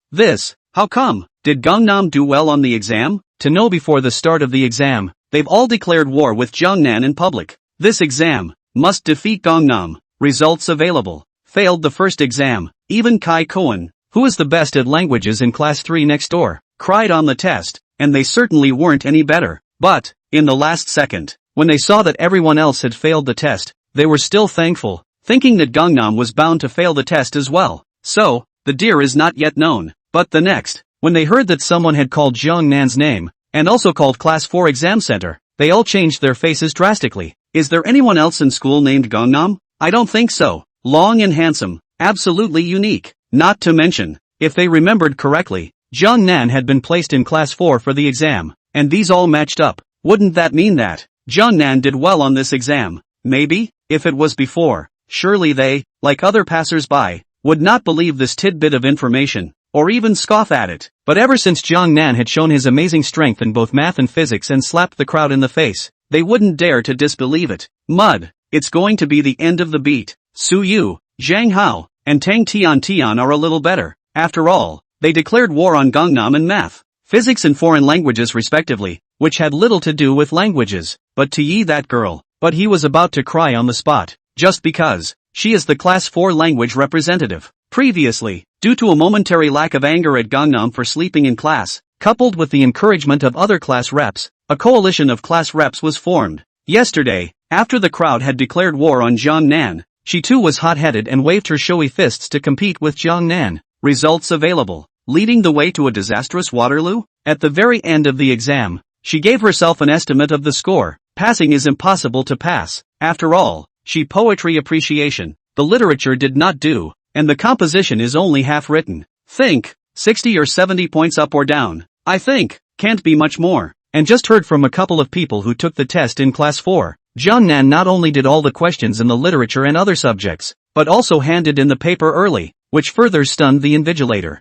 [SPEAKER 1] How come? Did Gangnam do well on the exam? To know before the start of the exam, they've all declared war with Jiangnan in public. This exam must defeat Gangnam. Results available. Failed the first exam. Even Kai Cohen, who is the best at languages in class 3 next door, cried on the test, and they certainly weren't any better. But, in the last second, when they saw that everyone else had failed the test, they were still thankful, thinking that Gangnam was bound to fail the test as well. So, the deer is not yet known. But the next, when they heard that someone had called Jiangnan's name, and also called class 4 exam center, they all changed their faces drastically. Is there anyone else in school named Gangnam? I don't think so. Long and handsome, absolutely unique. Not to mention, if they remembered correctly, Jiangnan had been placed in class 4 for the exam, and these all matched up. Wouldn't that mean that Jiangnan did well on this exam? Maybe, if it was before, surely they, like other passers-by, would not believe this tidbit of information, or even scoff at it. But ever since Jiangnan had shown his amazing strength in both math and physics and slapped the crowd in the face, they wouldn't dare to disbelieve it. Mud, it's going to be the end of the beat. Su Yu, Zhang Hao, and Tang Tian are a little better. After all, they declared war on Gangnam in math, physics and foreign languages respectively, which had little to do with languages. But to Yi, that girl, but he was about to cry on the spot, just because she is the class 4 language representative. Previously, due to a momentary lack of anger at Gangnam for sleeping in class, coupled with the encouragement of other class reps, a coalition of class reps was formed. Yesterday, after the crowd had declared war on Jiangnan, she too was hot-headed and waved her showy fists to compete with Jiangnan. Results available. Leading the way to a disastrous Waterloo? At the very end of the exam, she gave herself an estimate of the score. Passing is impossible to pass. After all, she poetry appreciation, the literature did not do, and the composition is only half written. Think, 60 or 70 points up or down. I think, can't be much more. And just heard from a couple of people who took the test in class 4. Jiangnan not only did all the questions in the literature and other subjects, but also handed in the paper early, which further stunned the invigilator.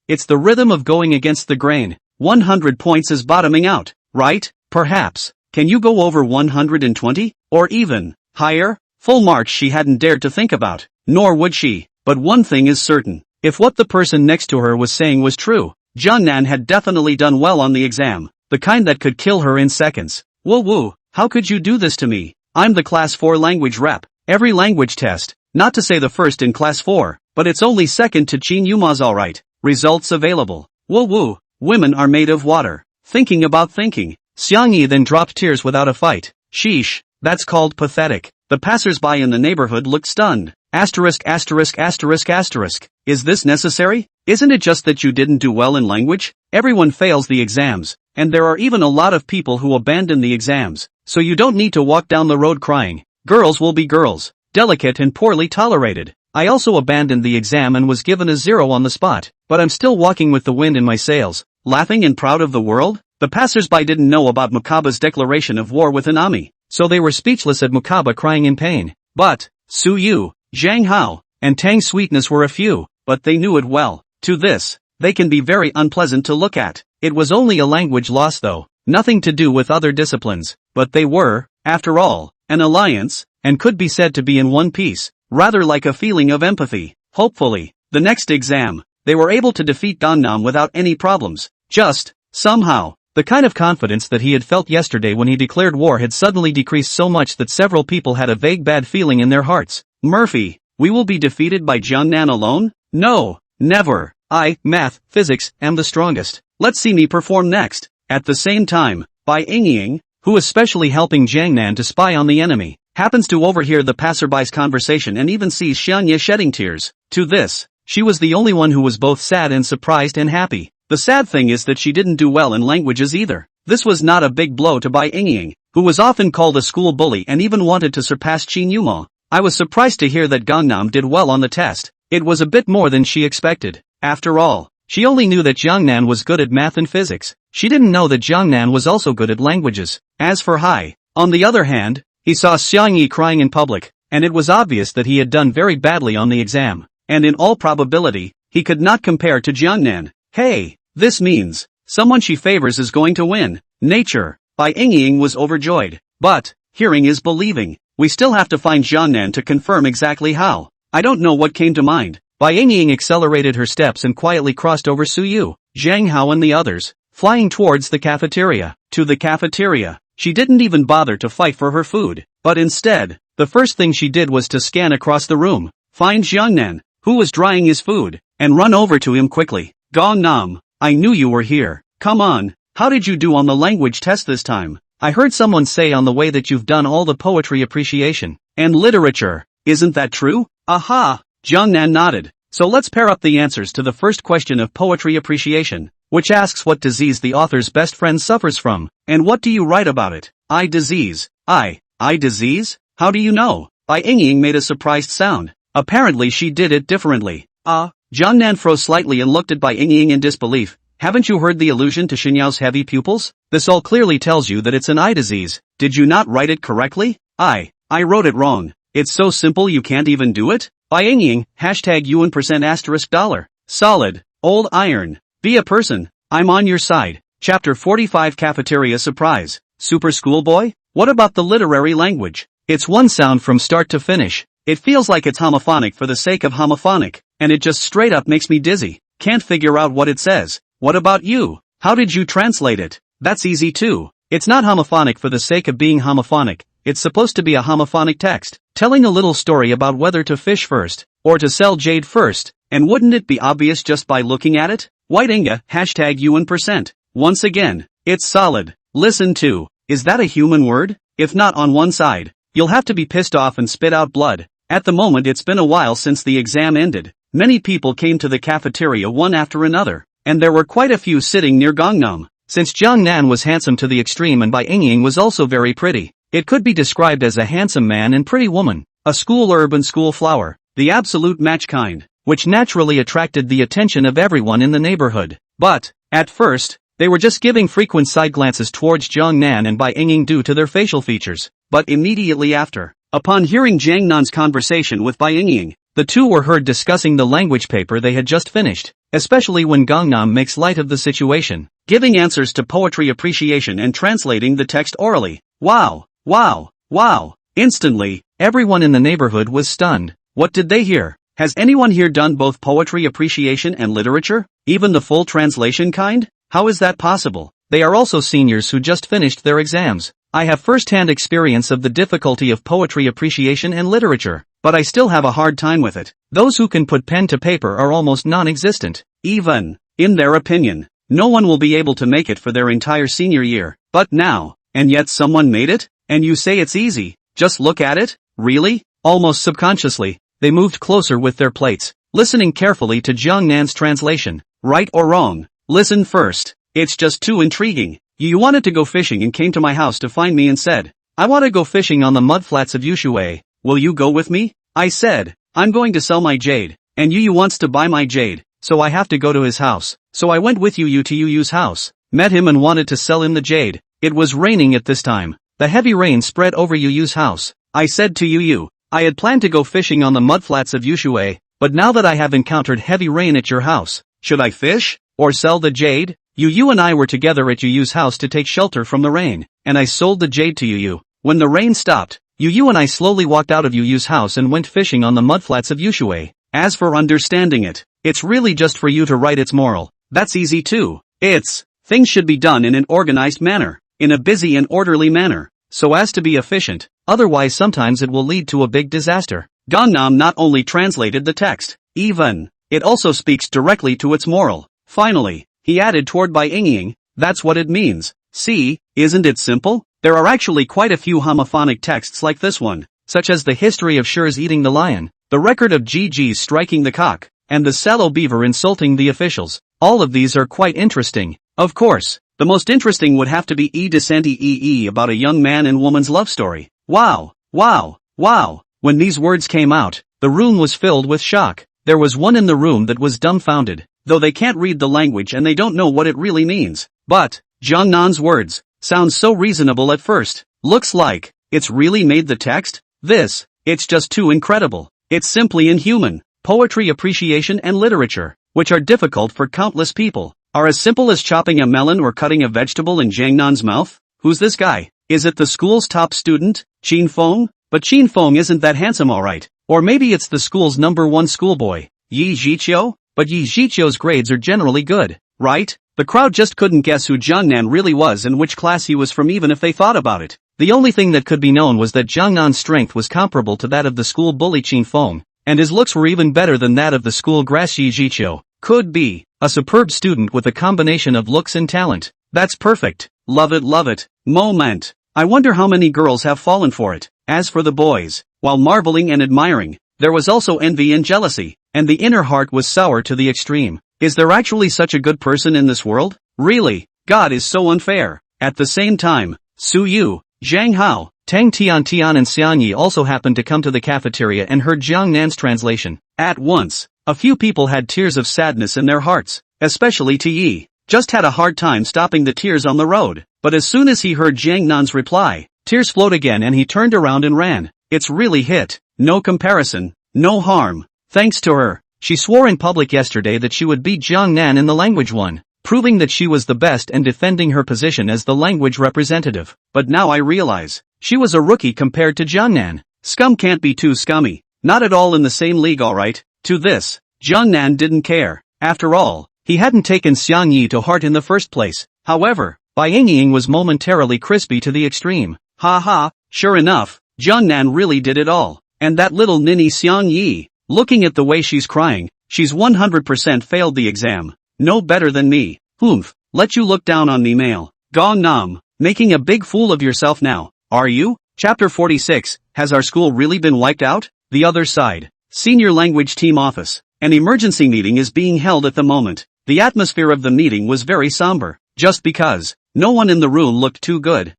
[SPEAKER 1] It's the rhythm of going against the grain. 100 points is bottoming out, right? Perhaps. Can you go over 120? Or even higher? Full marks she hadn't dared to think about. Nor would she. But one thing is certain. If what the person next to her was saying was true, Jiangnan had definitely done well on the exam, the kind that could kill her in seconds. Woo woo, how could you do this to me? I'm the class 4 language rep. Every language test, not to say the first in class 4, but it's only second to Qin Yuma's alright. Results available. Woo woo, women are made of water. Thinking about thinking. Xiang Yi then dropped tears without a fight. Sheesh, that's called pathetic. The passers-by in the neighborhood looked stunned. Asterisk asterisk asterisk asterisk. Is this necessary? Isn't it just that you didn't do well in language? Everyone fails the exams, and there are even a lot of people who abandon the exams, so you don't need to walk down the road crying. Girls will be girls, delicate and poorly tolerated. I also abandoned the exam and was given a 0 on the spot, but I'm still walking with the wind in my sails, laughing and proud of the world? The passers-by didn't know about Mukaba's declaration of war with Inami, so they were speechless at Mukaba crying in pain. But, Su Yu, Zhang Hao, and Tang Sweetness were a few, but they knew it well. To this, they can be very unpleasant to look at. It was only a language loss though, nothing to do with other disciplines, but they were, after all, an alliance, and could be said to be in one piece, rather like a feeling of empathy. Hopefully, the next exam, they were able to defeat Gangnam without any problems, just, somehow. The kind of confidence that he had felt yesterday when he declared war had suddenly decreased so much that several people had a vague bad feeling in their hearts. Murphy, we will be defeated by Jiangnan alone? No, never. I, math, physics, am the strongest. Let's see me perform next. At the same time, Bai Yingying, who is specially helping Jiangnan to spy on the enemy, happens to overhear the passerby's conversation and even sees Xianye shedding tears. To this, she was the only one who was both sad and surprised and happy. The sad thing is that she didn't do well in languages either. This was not a big blow to Bai Yingying, who was often called a school bully and even wanted to surpass Qin Yuma. I was surprised to hear that Gangnam did well on the test. It was a bit more than she expected. After all, she only knew that Jiangnan was good at math and physics. She didn't know that Jiangnan was also good at languages. As for Hai, on the other hand, he saw Xiang Yi crying in public, and it was obvious that he had done very badly on the exam. And in all probability, he could not compare to Jiangnan. Hey! This means, someone she favors is going to win. Nature. Bai Yingying was overjoyed. But, hearing is believing. We still have to find Jiangnan to confirm exactly how. I don't know what came to mind. Bai Yingying accelerated her steps and quietly crossed over Su Yu, Zhang Hao and the others, flying towards the cafeteria. To the cafeteria. She didn't even bother to fight for her food. But instead, the first thing she did was to scan across the room, find Jiangnan, who was drying his food, and run over to him quickly. Gangnam. I knew you were here. Come on, how did you do on the language test this time? I heard someone say on the way that you've done all the poetry appreciation and literature. Isn't that true? Aha! Jiangnan nodded. So let's pair up the answers to the first question of poetry appreciation, which asks what disease the author's best friend suffers from, and what do you write about it? Eye disease. Eye disease? How do you know? Bai Yingying made a surprised sound. Apparently she did it differently. Jiangnan froze slightly and looked at Bai Yingying in disbelief. Haven't you heard the allusion to Xinyao's heavy pupils? This all clearly tells you that it's an eye disease. Did you not write it correctly? I wrote it wrong. It's so simple you can't even do it? Bai Yingying, $UN%$. Solid, old iron. Be a person. I'm on your side. Chapter 45 Cafeteria Surprise. Super Schoolboy? What about the literary language? It's one sound from start to finish. It feels like it's homophonic for the sake of homophonic, and it just straight up makes me dizzy. Can't figure out what it says. What about you? How did you translate it? That's easy too. It's not homophonic for the sake of being homophonic. It's supposed to be a homophonic text, telling a little story about whether to fish first, or to sell jade first, and wouldn't it be obvious just by looking at it? White Inga, #UN%. Once again, it's solid. Listen to, is that a human word? If not on one side, you'll have to be pissed off and spit out blood. At the moment it's been a while since the exam ended. Many people came to the cafeteria one after another, and there were quite a few sitting near Gangnam. Since Jiangnan was handsome to the extreme and Bai Yingying was also very pretty, it could be described as a handsome man and pretty woman, a school herb and school flower, the absolute match kind, which naturally attracted the attention of everyone in the neighborhood. But, at first, they were just giving frequent side glances towards Jiangnan and Bai Yingying due to their facial features. But immediately after, upon hearing Jiangnan's conversation with Bai Yingying, the two were heard discussing the language paper they had just finished, especially when Gangnam makes light of the situation, giving answers to poetry appreciation and translating the text orally. Wow, wow, wow. Instantly, everyone in the neighborhood was stunned. What did they hear? Has anyone here done both poetry appreciation and literature? Even the full translation kind? How is that possible? They are also seniors who just finished their exams. I have first-hand experience of the difficulty of poetry appreciation and literature, but I still have a hard time with it. Those who can put pen to paper are almost non-existent. Even, in their opinion, no one will be able to make it for their entire senior year. But now, and yet someone made it? And you say it's easy, just look at it? Really? Almost subconsciously, they moved closer with their plates, listening carefully to Jiang Nan's translation. Right or wrong? Listen first. It's just too intriguing. You wanted to go fishing and came to my house to find me and said, I want to go fishing on the mudflats of Yushui. Will you go with me? I said, I'm going to sell my jade, and Yu wants to buy my jade, so I have to go to his house. So I went with Yu to Yu's house, met him and wanted to sell him the jade. It was raining at this time. The heavy rain spread over Yu's house. I said to Yu, I had planned to go fishing on the mudflats of Yushui, but now that I have encountered heavy rain at your house, should I fish, or sell the jade? Yu and I were together at Yu's house to take shelter from the rain, and I sold the jade to Yu. When the rain stopped, Yu and I slowly walked out of Yu's house and went fishing on the mudflats of Yushui. As for understanding it, it's really just for you to write its moral. That's easy too. Things should be done in an organized manner, in a busy and orderly manner, so as to be efficient, otherwise sometimes it will lead to a big disaster. Gangnam not only translated the text, even, it also speaks directly to its moral. Finally, he added toward by Ying, that's what it means. See, isn't it simple? There are actually quite a few homophonic texts like this one, such as the history of Shirs eating the lion, the record of Gigi's striking the cock, and the sallow beaver insulting the officials. All of these are quite interesting. Of course, the most interesting would have to be E Descenti EE about a young man and woman's love story. Wow, wow, wow. When these words came out, the room was filled with shock. There was one in the room that was dumbfounded, though they can't read the language and they don't know what it really means. But, Jiang Nan's words sound so reasonable at first. Looks like it's really made the text. It's just too incredible. It's simply inhuman. Poetry appreciation and literature, which are difficult for countless people, are as simple as chopping a melon or cutting a vegetable in Jiang Nan's mouth. Who's this guy? Is it the school's top student, Qin Feng? But Qin Feng isn't that handsome alright. Or maybe it's the school's #1 schoolboy, Yi Zhiqiu? But Yi Zhiqiu's grades are generally good, right? The crowd just couldn't guess who Jiang Nan really was and which class he was from even if they thought about it. The only thing that could be known was that Jiang Nan's strength was comparable to that of the school bully Qin Feng, and his looks were even better than that of the school grass Yi Zhiqiu. Could be a superb student with a combination of looks and talent. That's perfect. Love it. Moment. I wonder how many girls have fallen for it. As for the boys, while marveling and admiring, there was also envy and jealousy, and the inner heart was sour to the extreme. Is there actually such a good person in this world? Really, God is so unfair. At the same time, Su Yu, Zhang Hao, Tang Tian and Xian Yi also happened to come to the cafeteria and heard Jiang Nan's translation. At once, a few people had tears of sadness in their hearts, especially Yi. Just had a hard time stopping the tears on the road, but as soon as he heard Jiang Nan's reply, tears flowed again and he turned around and ran. It's really hit. No comparison, no harm. Thanks to her, she swore in public yesterday that she would beat Jiang Nan in the language one, proving that she was the best and defending her position as the language representative. But now I realize, she was a rookie compared to Jiang Nan. Scum can't be too scummy. Not at all in the same league, alright. To this, Jiang Nan didn't care. After all, he hadn't taken Xiang Yi to heart in the first place. However, Bai Ying was momentarily crispy to the extreme. Sure enough, Jiang Nan really did it all. And that little ninny Xiang Yi, looking at the way she's crying, she's 100% failed the exam. No better than me. Let you look down on me, male. Gangnam, making a big fool of yourself now, are you? Chapter 46, has our school really been wiped out? The other side. Senior Language Team Office. An emergency meeting is being held at the moment. The atmosphere of the meeting was very somber, just because no one in the room looked too good.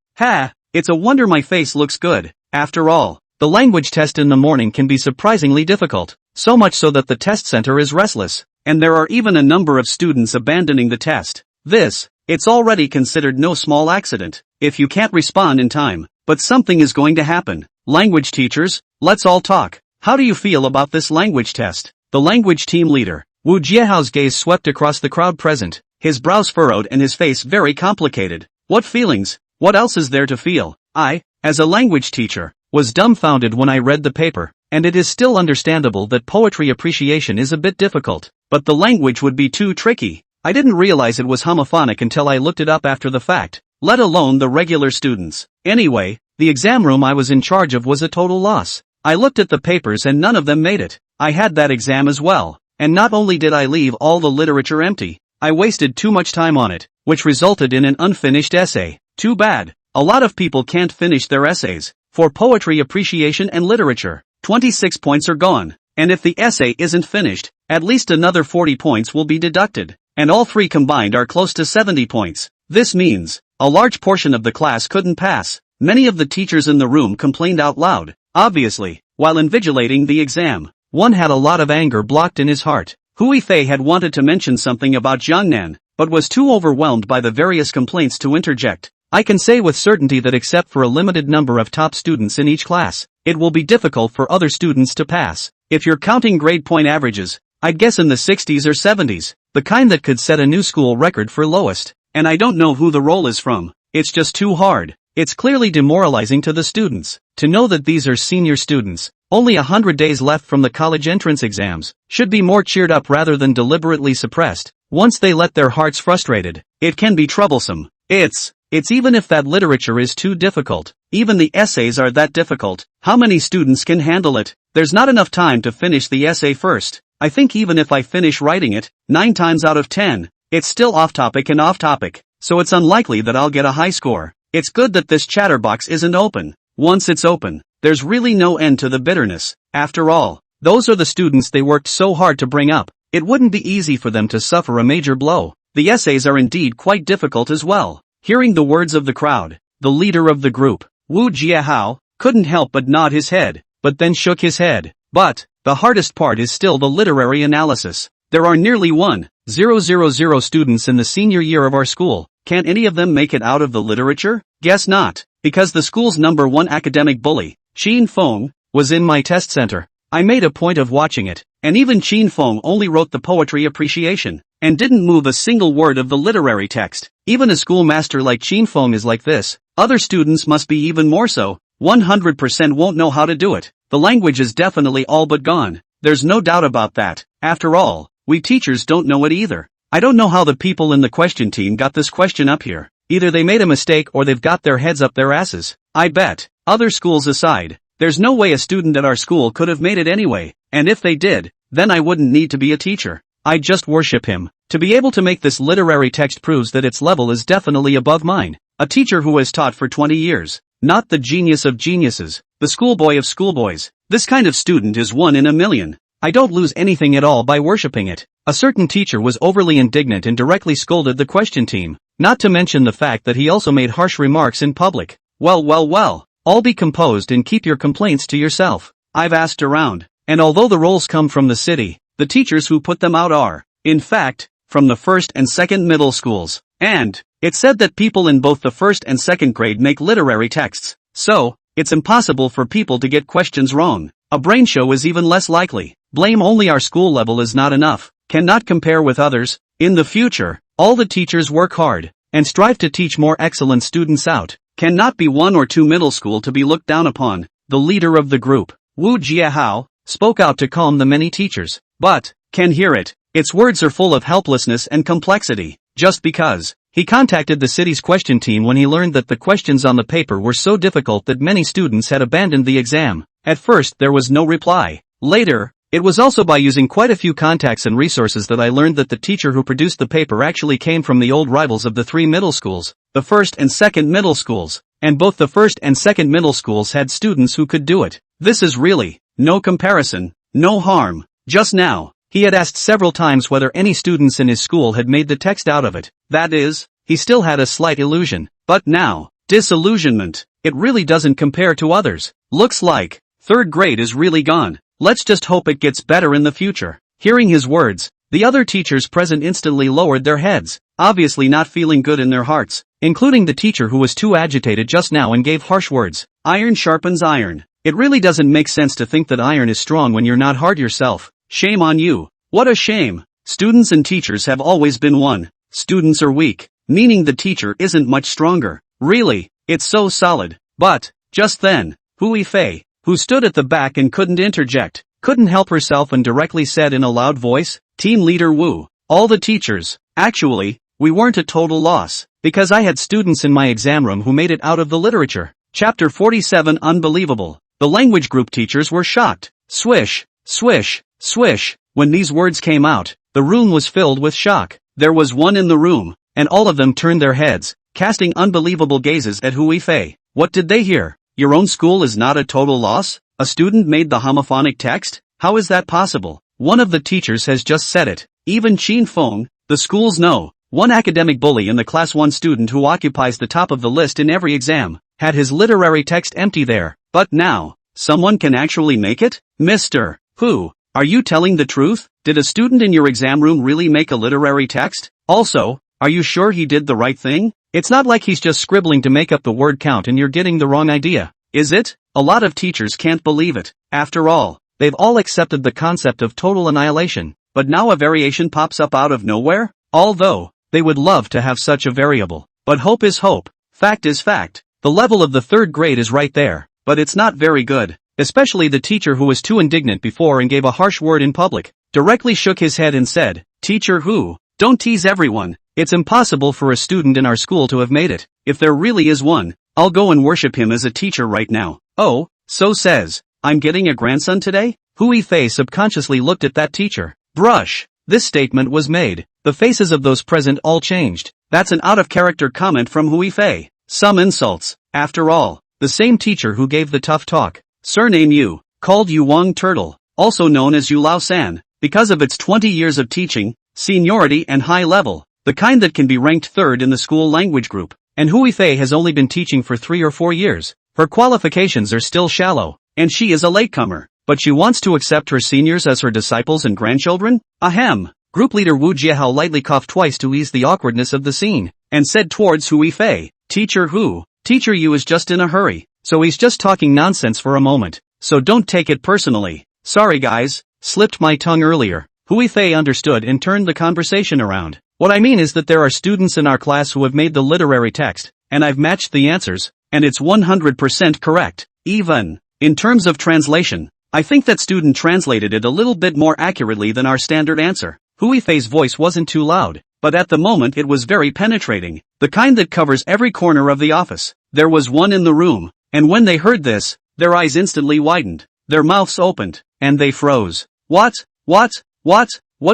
[SPEAKER 1] It's a wonder my face looks good. After all, the language test in the morning can be surprisingly difficult, so much so that the test center is restless, and there are even a number of students abandoning the test. It's already considered no small accident, if you can't respond in time, but something is going to happen. Language teachers, let's all talk. How do you feel about this language test? The language team leader, Wu Jiehao's gaze swept across the crowd present, his brows furrowed and his face very complicated. What feelings? What else is there to feel? I, as a language teacher, was dumbfounded when I read the paper. and it is still understandable that poetry appreciation is a bit difficult, but the language would be too tricky. I didn't realize it was homophonic until I looked it up after the fact, let alone the regular students. Anyway, the exam room I was in charge of was a total loss. I looked at the papers and none of them made it. I had that exam as well, and not only did I leave all the literature empty, I wasted too much time on it, which resulted in an unfinished essay. Too bad. A lot of people can't finish their essays. For poetry appreciation and literature, 26 points are gone, and if the essay isn't finished, at least another 40 points will be deducted, and all three combined are close to 70 points. This means a large portion of the class couldn't pass. Many of the teachers in the room complained out loud. Obviously, while invigilating the exam, one had a lot of anger blocked in his heart. Hui Fei had wanted to mention something about Jiangnan, but was too overwhelmed by the various complaints to interject. I can say with certainty that except for a limited number of top students in each class, it will be difficult for other students to pass. If you're counting grade point averages, I'd guess in the 60s or 70s, the kind that could set a new school record for lowest. And I don't know who the roll is from. It's just too hard. It's clearly demoralizing to the students to know that these are senior students. Only 100 days left from the college entrance exams, should be more cheered up rather than deliberately suppressed. Once they let their hearts frustrated, it can be troublesome. It's even if that literature is too difficult, even the essays are that difficult, how many students can handle it? There's not enough time to finish the essay first. I think even if I finish writing it, 9 times out of 10, it's still off topic, so it's unlikely that I'll get a high score. It's good that this chatterbox isn't open. Once it's open, there's really no end to the bitterness. After all, those are the students they worked so hard to bring up. It wouldn't be easy for them to suffer a major blow. The essays are indeed quite difficult as well. Hearing the words of the crowd, the leader of the group, Wu Jiahao, couldn't help but nod his head, but then shook his head. But the hardest part is still the literary analysis. There are nearly 1,000 students in the senior year of our school. Can any of them make it out of the literature? Guess not, because the school's number one academic bully, Qin Feng, was in my test center. I made a point of watching it, and even Qin Feng only wrote the poetry appreciation, and didn't move a single word of the literary text. Even a schoolmaster like Qin Feng is like this. Other students must be even more so. 100% won't know how to do it. The language is definitely all but gone. There's no doubt about that. After all, we teachers don't know it either. I don't know how the people in the question team got this question up here. Either they made a mistake or they've got their heads up their asses. I bet, other schools aside, there's no way a student at our school could have made it anyway, and if they did, then I wouldn't need to be a teacher. I'd just worship him. To be able to make this literary text proves that its level is definitely above mine. A teacher who has taught for 20 years. Not the genius of geniuses, the schoolboy of schoolboys. This kind of student is one in a million. I don't lose anything at all by worshipping it. A certain teacher was overly indignant and directly scolded the question team, not to mention the fact that he also made harsh remarks in public. Well, all be composed and keep your complaints to yourself. I've asked around, and although the rolls come from the city, the teachers who put them out are, in fact, from the first and second middle schools. And it's said that people in both the first and second grade make literary texts, so it's impossible for people to get questions wrong. A brain show is even less likely. Blame only our school level is not enough, cannot compare with others. In the future, all the teachers work hard, and strive to teach more excellent students out. Cannot be 1 or 2 middle school to be looked down upon. The leader of the group, Wu Jiahao, spoke out to calm the many teachers. But, can hear it. Its words are full of helplessness and complexity. Just because. He contacted the city's question team when he learned that the questions on the paper were so difficult that many students had abandoned the exam. At first there was no reply. Later, it was also by using quite a few contacts and resources that I learned that the teacher who produced the paper actually came from the old rivals of the 3 middle schools, the first and second middle schools, and both the first and second middle schools had students who could do it. This is really no comparison, no harm. Just now, he had asked several times whether any students in his school had made the text out of it. That is, he still had a slight illusion. But now, disillusionment. It really doesn't compare to others. Looks like 3rd grade is really gone. Let's just hope it gets better in the future. Hearing his words, the other teachers present instantly lowered their heads, obviously not feeling good in their hearts, including the teacher who was too agitated just now and gave harsh words. Iron sharpens iron. It really doesn't make sense to think that iron is strong when you're not hard yourself. Shame on you. What a shame. Students and teachers have always been one. Students are weak, meaning the teacher isn't much stronger. Really, it's so solid. But, just then, Hui Fei, who stood at the back and couldn't interject, couldn't help herself and directly said in a loud voice, "Team leader Wu, all the teachers, actually, we weren't a total loss, because I had students in my exam room who made it out of the literature." Chapter 47 Unbelievable. The language group teachers were shocked. Swish, swish, swish. When these words came out, the room was filled with shock. There was one in the room, and all of them turned their heads, casting unbelievable gazes at Hui Fei. What did they hear? Your own school is not a total loss? A student made the homophonic text? How is that possible? One of the teachers has just said it. Even Qin Feng, the schools know. One academic bully and the class 1 student who occupies the top of the list in every exam, had his literary text empty there. But now, someone can actually make it? Mr. Hu, are you telling the truth? Did a student in your exam room really make a literary text? Also, are you sure he did the right thing? It's not like he's just scribbling to make up the word count and you're getting the wrong idea, is it? A lot of teachers can't believe it. After all, they've all accepted the concept of total annihilation, but now a variation pops up out of nowhere? Although, they would love to have such a variable. But hope is hope. Fact is fact. The level of the 3rd grade is right there, but it's not very good. Especially the teacher who was too indignant before and gave a harsh word in public, directly shook his head and said, "Teacher Hu, don't tease everyone. It's impossible for a student in our school to have made it. If there really is one, I'll go and worship him as a teacher right now." Oh, so says, I'm getting a grandson today? Hui Fei subconsciously looked at that teacher. Brush. This statement was made. The faces of those present all changed. That's an out-of-character comment from Hui Fei. Some insults. After all, the same teacher who gave the tough talk, surname Yu, called Yu Wang Turtle, also known as Yu Lao San, because of its 20 years of teaching, seniority and high level, the kind that can be ranked 3rd in the school language group. And Hui Fei has only been teaching for 3 or 4 years. Her qualifications are still shallow, and she is a latecomer. But she wants to accept her seniors as her disciples and grandchildren? Ahem. Group leader Wu Jiahao lightly coughed twice to ease the awkwardness of the scene, and said towards Hui Fei, "Teacher Hu, Teacher Yu is just in a hurry, so he's just talking nonsense for a moment, so don't take it personally. Sorry guys, slipped my tongue earlier." Hui Fei understood and turned the conversation around. What I mean is that there are students in our class who have made the literary text, and I've matched the answers, and it's 100% correct. Even, in terms of translation, I think that student translated it a little bit more accurately than our standard answer. Hui Fei's voice wasn't too loud, but at the moment it was very penetrating, the kind that covers every corner of the office. There was one in the room, and when they heard this, their eyes instantly widened, their mouths opened, and they froze. What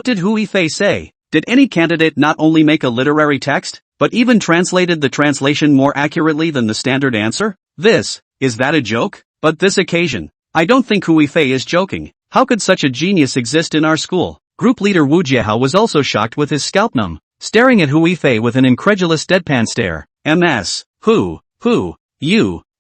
[SPEAKER 1] did Hui Fei say? Did any candidate not only make a literary text, but even translated the translation more accurately than the standard answer? Is that a joke? But this occasion, I don't think Hui Fei is joking. How could such a genius exist in our school? Group leader Wu Jiahao was also shocked with his scalp numb, staring at Hui Fei with an incredulous deadpan stare. "Ms. Hu,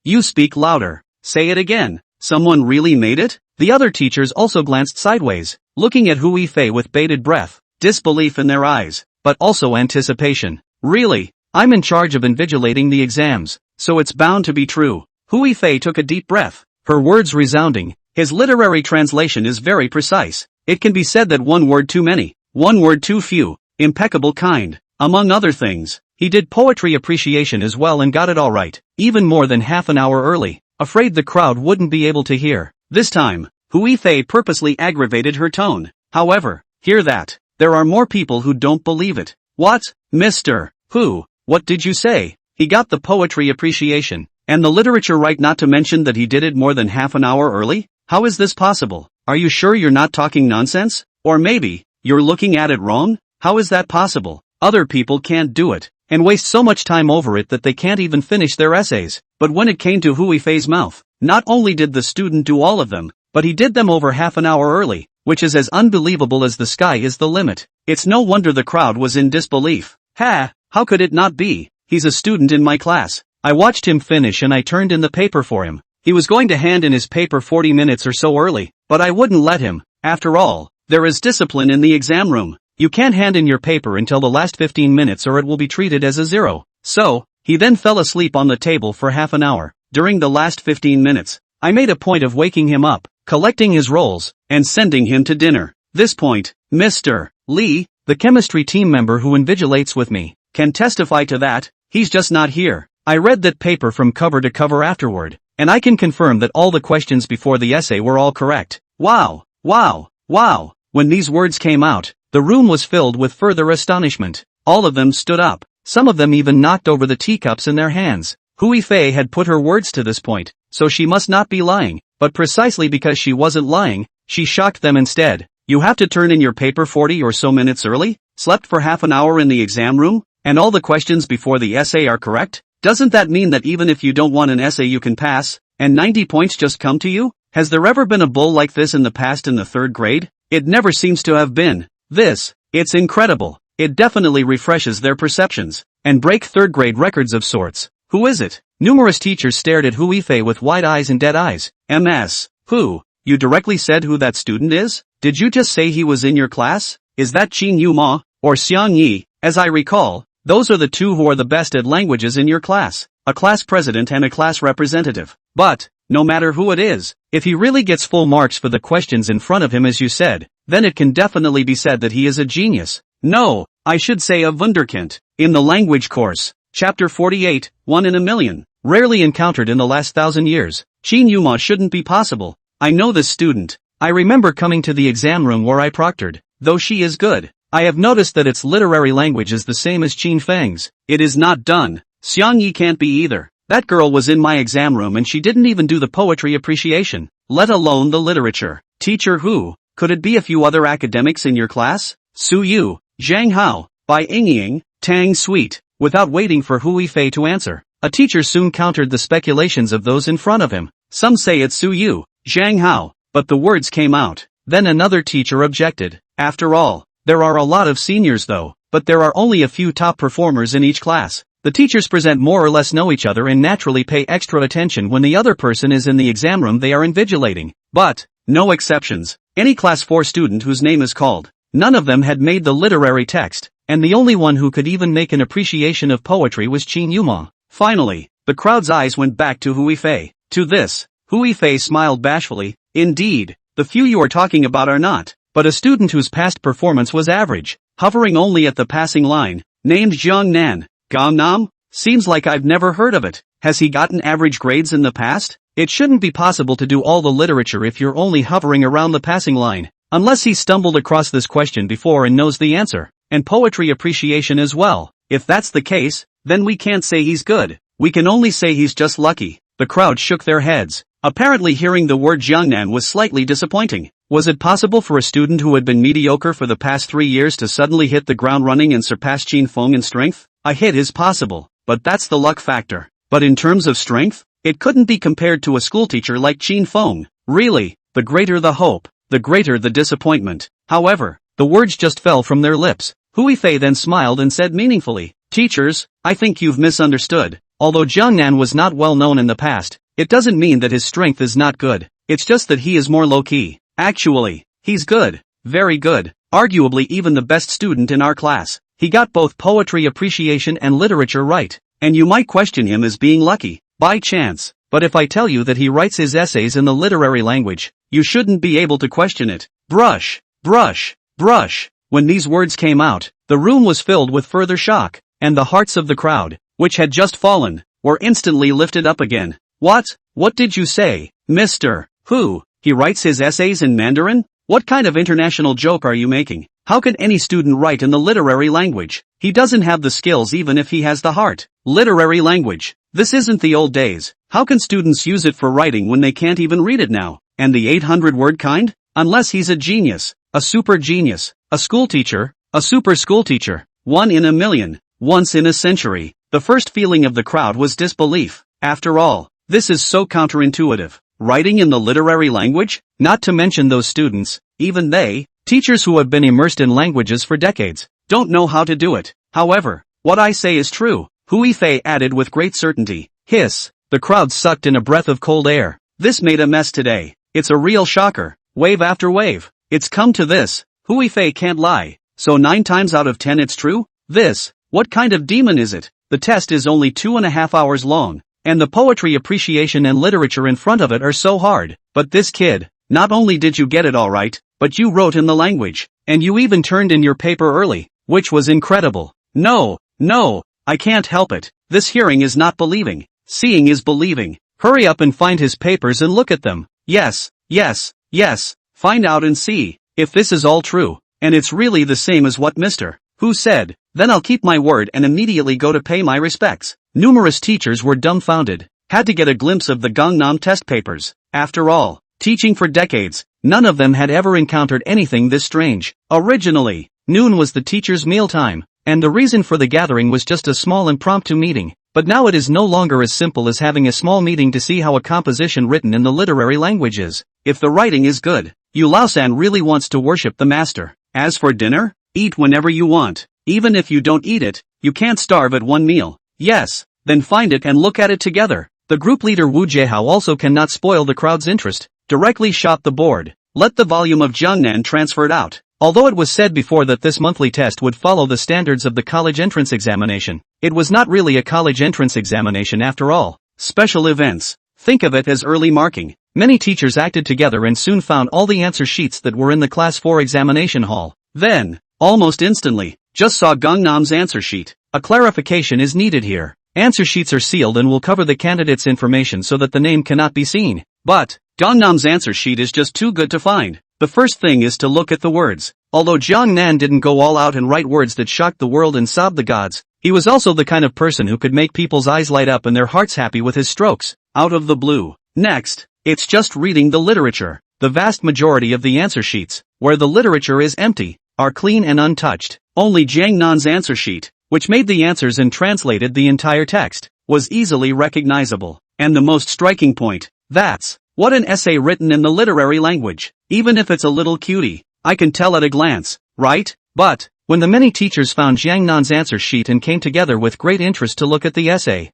[SPEAKER 1] you speak louder. Say it again. Someone really made it?" The other teachers also glanced sideways, looking at Hui Fei with bated breath, disbelief in their eyes, but also anticipation. "Really? I'm in charge of invigilating the exams, so it's bound to be true." Hui Fei took a deep breath, her words resounding. His literary translation is very precise. It can be said that one word too many, one word too few, impeccable kind, among other things. He did poetry appreciation as well and got it all right, even more than half an hour early, afraid the crowd wouldn't be able to hear. This time, Hui Fei purposely aggravated her tone. However, hear that. There are more people who don't believe it. What? Mr. Hu, what did you say? He got the poetry appreciation, and the literature right, not to mention that he did it more than half an hour early? How is this possible? Are you sure you're not talking nonsense? Or maybe, you're looking at it wrong? How is that possible? Other people can't do it, and waste so much time over it that they can't even finish their essays. But when it came to Hui Fei's mouth, not only did the student do all of them, but he did them over half an hour early, which is as unbelievable as the sky is the limit. It's no wonder the crowd was in disbelief. Ha! How could it not be? He's a student in my class. I watched him finish and I turned in the paper for him. He was going to hand in his paper 40 minutes or so early, but I wouldn't let him. After all, there is discipline in the exam room. You can't hand in your paper until the last 15 minutes or it will be treated as a 0. So, he then fell asleep on the table for half an hour. During the last 15 minutes, I made a point of waking him up, collecting his rolls, and sending him to dinner. This point, Mr. Lee, the chemistry team member who invigilates with me, can testify to that. He's just not here. I read that paper from cover to cover afterward, and I can confirm that all the questions before the essay were all correct. Wow, wow, wow. When these words came out, the room was filled with further astonishment. All of them stood up. Some of them even knocked over the teacups in their hands. Hui Fei had put her words to this point, so she must not be lying, but precisely because she wasn't lying, she shocked them instead. You have to turn in your paper 40 or so minutes early? Slept for half an hour in the exam room? And all the questions before the essay are correct? Doesn't that mean that even if you don't want an essay you can pass, and 90 points just come to you? Has there ever been a bull like this in the past in the 3rd grade? It never seems to have been. It's incredible. It definitely refreshes their perceptions, and break 3rd grade records of sorts. Who is it? Numerous teachers stared at Hui Fei with wide eyes and dead eyes. MS. Who? You directly said who that student is? Did you just say he was in your class? Is that Qin Yu Ma, or Xiang Yi? As I recall, those are the two who are the best at languages in your class, a class president and a class representative. But, no matter who it is, if he really gets full marks for the questions in front of him as you said, then it can definitely be said that he is a genius. No, I should say a wunderkind. In the language course, Chapter 48, 1 in a million, rarely encountered in the last 1,000 years. Qin Yu Ma shouldn't be possible. I know this student. I remember coming to the exam room where I proctored. Though she is good, I have noticed that its literary language is the same as Qin Feng's. It is not done. Xiang Yi can't be either. That girl was in my exam room and she didn't even do the poetry appreciation, let alone the literature. Teacher who? Could it be a few other academics in your class? Su Yu, Zhang Hao, Bai Yingying, Tang Sweet. Without waiting for Hui Fei to answer, a teacher soon countered the speculations of those in front of him. Some say it's Su Yu, Zhang Hao, but the words came out. Then another teacher objected. After all, there are a lot of seniors though, but there are only a few top performers in each class. The teachers present more or less know each other and naturally pay extra attention when the other person is in the exam room they are invigilating. But, no exceptions. Any class 4 student whose name is called, none of them had made the literary text, and the only one who could even make an appreciation of poetry was Qin Yu Ma. Finally, the crowd's eyes went back to Hui Fei. To this, Hui Fei smiled bashfully. Indeed, the few you are talking about are not, but a student whose past performance was average, hovering only at the passing line, named Zhang Nan. Gangnam? Seems like I've never heard of it. Has he gotten average grades in the past? It shouldn't be possible to do all the literature if you're only hovering around the passing line. Unless he stumbled across this question before and knows the answer. And poetry appreciation as well. If that's the case, then we can't say he's good. We can only say he's just lucky. The crowd shook their heads. Apparently hearing the word Jiangnan was slightly disappointing. Was it possible for a student who had been mediocre for the past 3 years to suddenly hit the ground running and surpass Qin Feng in strength? A hit is possible, but that's the luck factor. But in terms of strength, it couldn't be compared to a schoolteacher like Qin Feng. Really, the greater the hope, the greater the disappointment. However, the words just fell from their lips. Hui Fei then smiled and said meaningfully, Teachers, I think you've misunderstood. Although Jiangnan was not well known in the past, it doesn't mean that his strength is not good. It's just that he is more low-key. Actually, he's good. Very good. Arguably even the best student in our class. He got both poetry appreciation and literature right. And you might question him as being lucky, by chance. But if I tell you that he writes his essays in the literary language, you shouldn't be able to question it. Brush, brush, brush. When these words came out, the room was filled with further shock, and the hearts of the crowd, which had just fallen, were instantly lifted up again. What did you say, Mr. Who? He writes his essays in Mandarin? What kind of international joke are you making? How can any student write in the literary language? He doesn't have the skills even if he has the heart. Literary language. This isn't the old days. How can students use it for writing when they can't even read it now? And the 800-word kind? Unless he's a genius, a super genius, a schoolteacher, a super schoolteacher. 1 in a million, once in a century. The first feeling of the crowd was disbelief. After all, this is so counterintuitive. Writing in the literary language? Not to mention those students, even they, teachers who have been immersed in languages for decades, don't know how to do it. However, what I say is true, Hui Fei added with great certainty. Hiss. The crowd sucked in a breath of cold air. This made a mess today. It's a real shocker. Wave after wave. It's come to this. Hui Fei can't lie. So 9 times out of 10 it's true? What kind of demon is it? The test is only 2.5 hours long. And the poetry appreciation and literature in front of it are so hard. But this kid, not only did you get it all right, but you wrote in the language. And you even turned in your paper early, which was incredible. No, I can't help it. This hearing is not believing. Seeing is believing. Hurry up and find his papers and look at them. Yes, yes, yes. Find out and see if this is all true, and it's really the same as what Mr. Who said. Then I'll keep my word and immediately go to pay my respects. Numerous teachers were dumbfounded, had to get a glimpse of the Gangnam test papers. After all, teaching for decades, none of them had ever encountered anything this strange. Originally, noon was the teacher's mealtime, and the reason for the gathering was just a small impromptu meeting. But now it is no longer as simple as having a small meeting to see how a composition written in the literary language is. If the writing is good, Yu Lao-san really wants to worship the master. As for dinner, eat whenever you want. Even if you don't eat it, you can't starve at one meal. Yes, then find it and look at it together. The group leader Wu Jiehao also cannot spoil the crowd's interest. Directly shot the board. Let the volume of Jiangnan transferred out. Although it was said before that this monthly test would follow the standards of the college entrance examination, it was not really a college entrance examination after all. Special events. Think of it as early marking. Many teachers acted together and soon found all the answer sheets that were in the Class 4 examination hall. Then, almost instantly, just saw Gangnam's answer sheet. A clarification is needed here. Answer sheets are sealed and will cover the candidate's information so that the name cannot be seen. But, Gangnam's answer sheet is just too good to find. The first thing is to look at the words. Although Jiang Nan didn't go all out and write words that shocked the world and sobbed the gods, he was also the kind of person who could make people's eyes light up and their hearts happy with his strokes, out of the blue. Next, it's just reading the literature. The vast majority of the answer sheets, where the literature is empty, are clean and untouched. Only Jiang Nan's answer sheet, which made the answers and translated the entire text, was easily recognizable. And the most striking point, that's what an essay written in the literary language. Even if it's a little cutie, I can tell at a glance, right? But, when the many teachers found Jiang Nan's answer sheet and came together with great interest to look at the essay,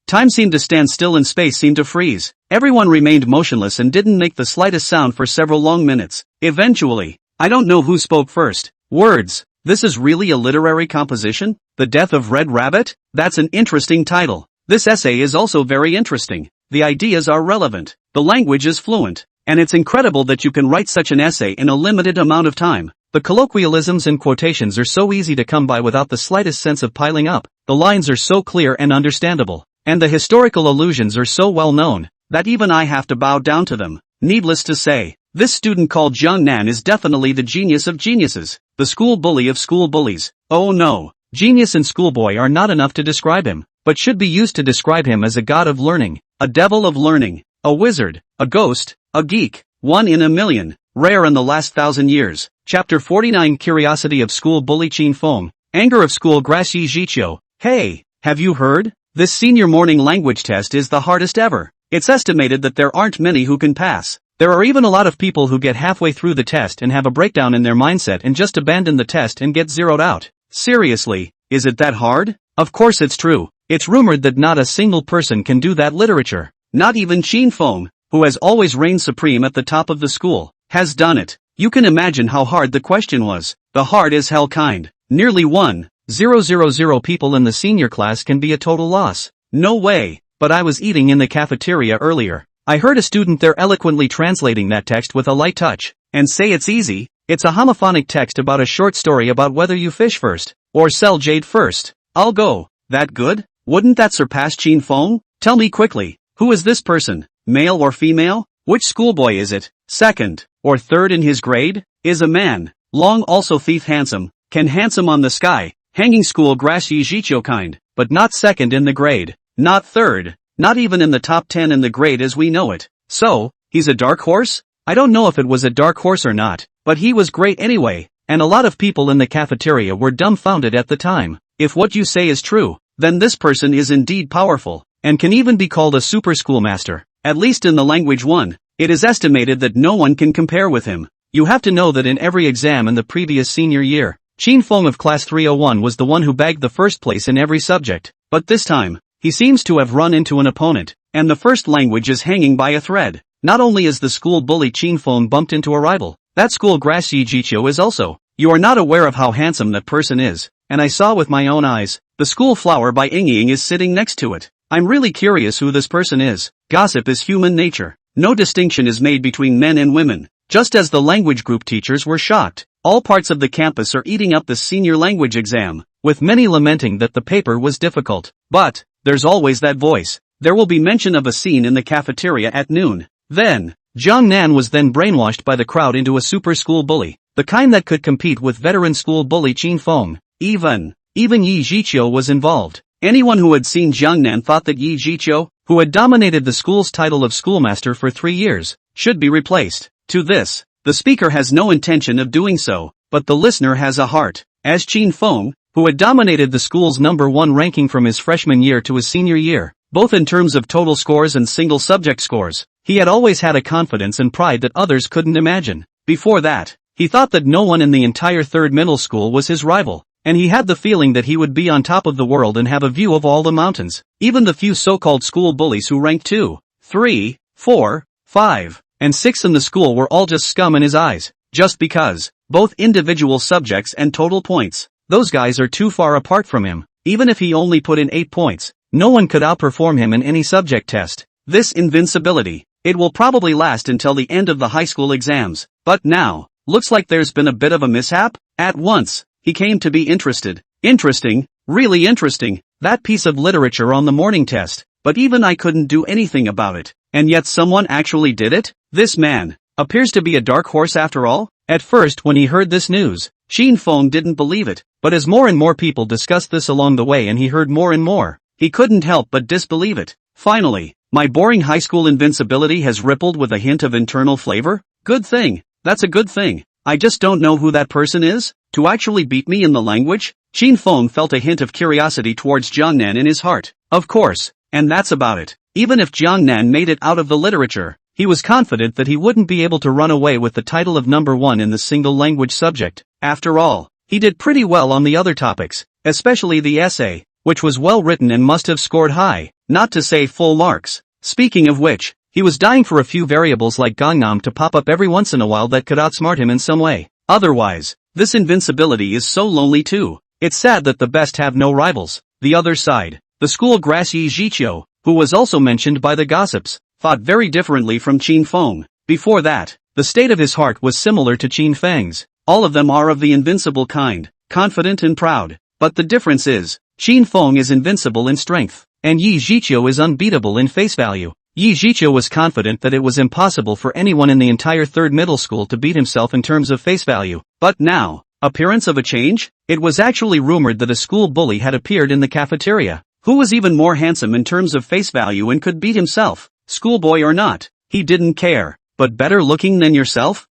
[SPEAKER 1] time seemed to stand still and space seemed to freeze. Everyone remained motionless and didn't make the slightest sound for several long minutes. Eventually, I don't know who spoke first. Words. This is really a literary composition? The Death of Red Rabbit? That's an interesting title. This essay is also very interesting. The ideas are relevant. The language is fluent. And it's incredible that you can write such an essay in a limited amount of time. The colloquialisms and quotations are so easy to come by without the slightest sense of piling up. The lines are so clear and understandable. And the historical allusions are so well known, that even I have to bow down to them. Needless to say, this student called Jiang Nan is definitely the genius of geniuses. The school bully of school bullies. Oh no, genius and schoolboy are not enough to describe him, but should be used to describe him as a god of learning, a devil of learning, a wizard, a ghost, a geek, one in a million, rare in the last 1,000 years. Chapter 49 Curiosity of School Bully Qin Feng, Anger of School Grass Yi Jiqiu. Hey, have you heard? This senior morning language test is the hardest ever. It's estimated that there aren't many who can pass. There are even a lot of people who get halfway through the test and have a breakdown in their mindset and just abandon the test and get zeroed out. Seriously, is it that hard? Of course it's true. It's rumored that not a single person can do that literature. Not even Qin Feng, who has always reigned supreme at the top of the school, has done it. You can imagine how hard the question was. The hard as hell kind. Nearly 1,000 people in the senior class can be a total loss. No way. But I was eating in the cafeteria earlier. I heard a student there eloquently translating that text with a light touch, and say it's easy. It's a homophonic text about a short story about whether you fish first, or sell jade first. I'll go. That good? Wouldn't that surpass Qin Feng? Tell me quickly, who is this person? Male or female? Which schoolboy is it? Second, or third in his grade? Is a man. Long also thief handsome, can handsome on the sky, hanging school grass yi jiqiu kind, but not second in the grade. Not third. Not even in the top 10 in the grade as we know it. So, he's a dark horse? I don't know if it was a dark horse or not, but he was great anyway, and a lot of people in the cafeteria were dumbfounded at the time. If what you say is true, then this person is indeed powerful, and can even be called a super schoolmaster, at least in the language one. It is estimated that no one can compare with him. You have to know that in every exam in the previous senior year, Qin Feng of class 301 was the one who bagged the first place in every subject, but this time, he seems to have run into an opponent, and the first language is hanging by a thread. Not only is the school bully Qin Feng bumped into a rival, that school grass yi jiqiu is also. You are not aware of how handsome that person is, and I saw with my own eyes. The school flower by Ying is sitting next to it. I'm really curious who this person is. Gossip is human nature. No distinction is made between men and women. Just as the language group teachers were shocked, all parts of the campus are eating up the senior language exam, with many lamenting that the paper was difficult. But there's always that voice. there will be mention of a scene in the cafeteria at noon. Then, Jiang Nan was then brainwashed by the crowd into a super school bully, the kind that could compete with veteran school bully Qin Feng. Even Yi Zhiqiu was involved. Anyone who had seen Jiang Nan thought that Yi Zhiqiu, who had dominated the school's title of schoolmaster for 3 years, should be replaced. To this, the speaker has no intention of doing so, but the listener has a heart. As Qin Feng, who had dominated the school's #1 ranking from his freshman year to his senior year, both in terms of total scores and single subject scores, he had always had a confidence and pride that others couldn't imagine. Before that, he thought that no one in the entire third middle school was his rival, and he had the feeling that he would be on top of the world and have a view of all the mountains. Even the few so-called school bullies who ranked 2, 3, 4, 5, and 6 in the school were all just scum in his eyes, just because, both individual subjects and total points, those guys are too far apart from him. Even if he only put in 8 points, no one could outperform him in any subject test. This invincibility, it will probably last until the end of the high school exams. But now, looks like there's been a bit of a mishap. At once, he came to be interested. Interesting, really interesting, that piece of literature on the morning test, but even I couldn't do anything about it. And yet someone actually did it? This man appears to be a dark horse after all? At first when he heard this news, Qin Feng didn't believe it, but as more and more people discussed this along the way and he heard more and more, he couldn't help but disbelieve it. Finally, my boring high school invincibility has rippled with a hint of internal flavor? Good thing, that's a good thing. I just don't know who that person is, to actually beat me in the language? Qin Feng felt a hint of curiosity towards Jiang Nan in his heart. Of course, and that's about it. Even if Jiang Nan made it out of the literature, he was confident that he wouldn't be able to run away with the title of #1 in the single language subject. After all, he did pretty well on the other topics, especially the essay, which was well written and must have scored high, not to say full marks. Speaking of which, he was dying for a few variables like Gangnam to pop up every once in a while that could outsmart him in some way. Otherwise, this invincibility is so lonely too. It's sad that the best have no rivals. The other side, the school grass Yi Zhiqiu, who was also mentioned by the gossips, thought very differently from Qin Feng. Before that, the state of his heart was similar to Qin Feng's. All of them are of the invincible kind, confident and proud. But the difference is, Qin Feng is invincible in strength, and Yi Zhiqiu is unbeatable in face value. Yi Zhiqiu was confident that it was impossible for anyone in the entire third middle school to beat himself in terms of face value. But now, appearance of a change? It was actually rumored that a school bully had appeared in the cafeteria, who was even more handsome in terms of face value and could beat himself, schoolboy or not. He didn't care. But better looking than yourself?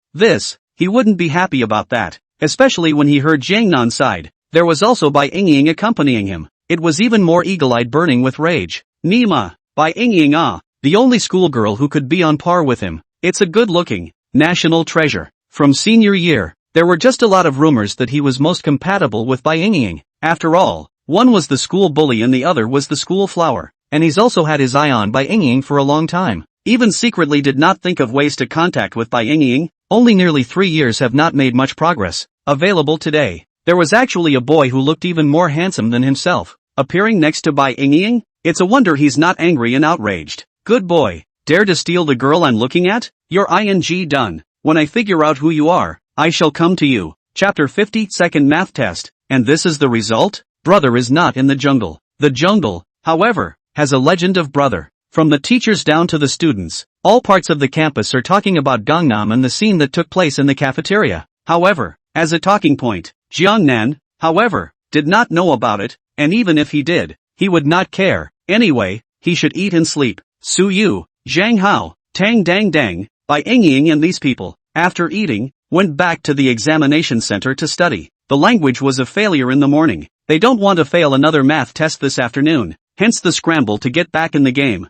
[SPEAKER 1] He wouldn't be happy about that, especially when he heard Jiang Nan's side. There was also Bai Yingying accompanying him. It was even more eagle-eyed, burning with rage. Nima, Bai Yingying, the only schoolgirl who could be on par with him. It's a good-looking, national treasure. From senior year, there were just a lot of rumors that he was most compatible with Bai Yingying. After all, one was the school bully and the other was the school flower. And he's also had his eye on Bai Yingying for a long time. Even secretly did not think of ways to contact with Bai Yingying. Only nearly 3 years have not made much progress. Available today. There was actually a boy who looked even more handsome than himself, appearing next to Bai Yingying. It's a wonder he's not angry and outraged. Good boy. Dare to steal the girl I'm looking at? You're ing done. When I figure out who you are, I shall come to you. Chapter 50, second math test. And this is the result? Brother is not in the jungle. The jungle, however, has a legend of brother. From the teachers down to the students, all parts of the campus are talking about Gangnam and the scene that took place in the cafeteria. However, as a talking point, Jiang Nan, however, did not know about it, and even if he did, he would not care. Anyway, he should eat and sleep. Su Yu, Zhang Hao, Tang Dang Dang, Bai Yingying and these people, after eating, went back to the examination center to study. The language was a failure in the morning. They don't want to fail another math test this afternoon, hence the scramble to get back in the game.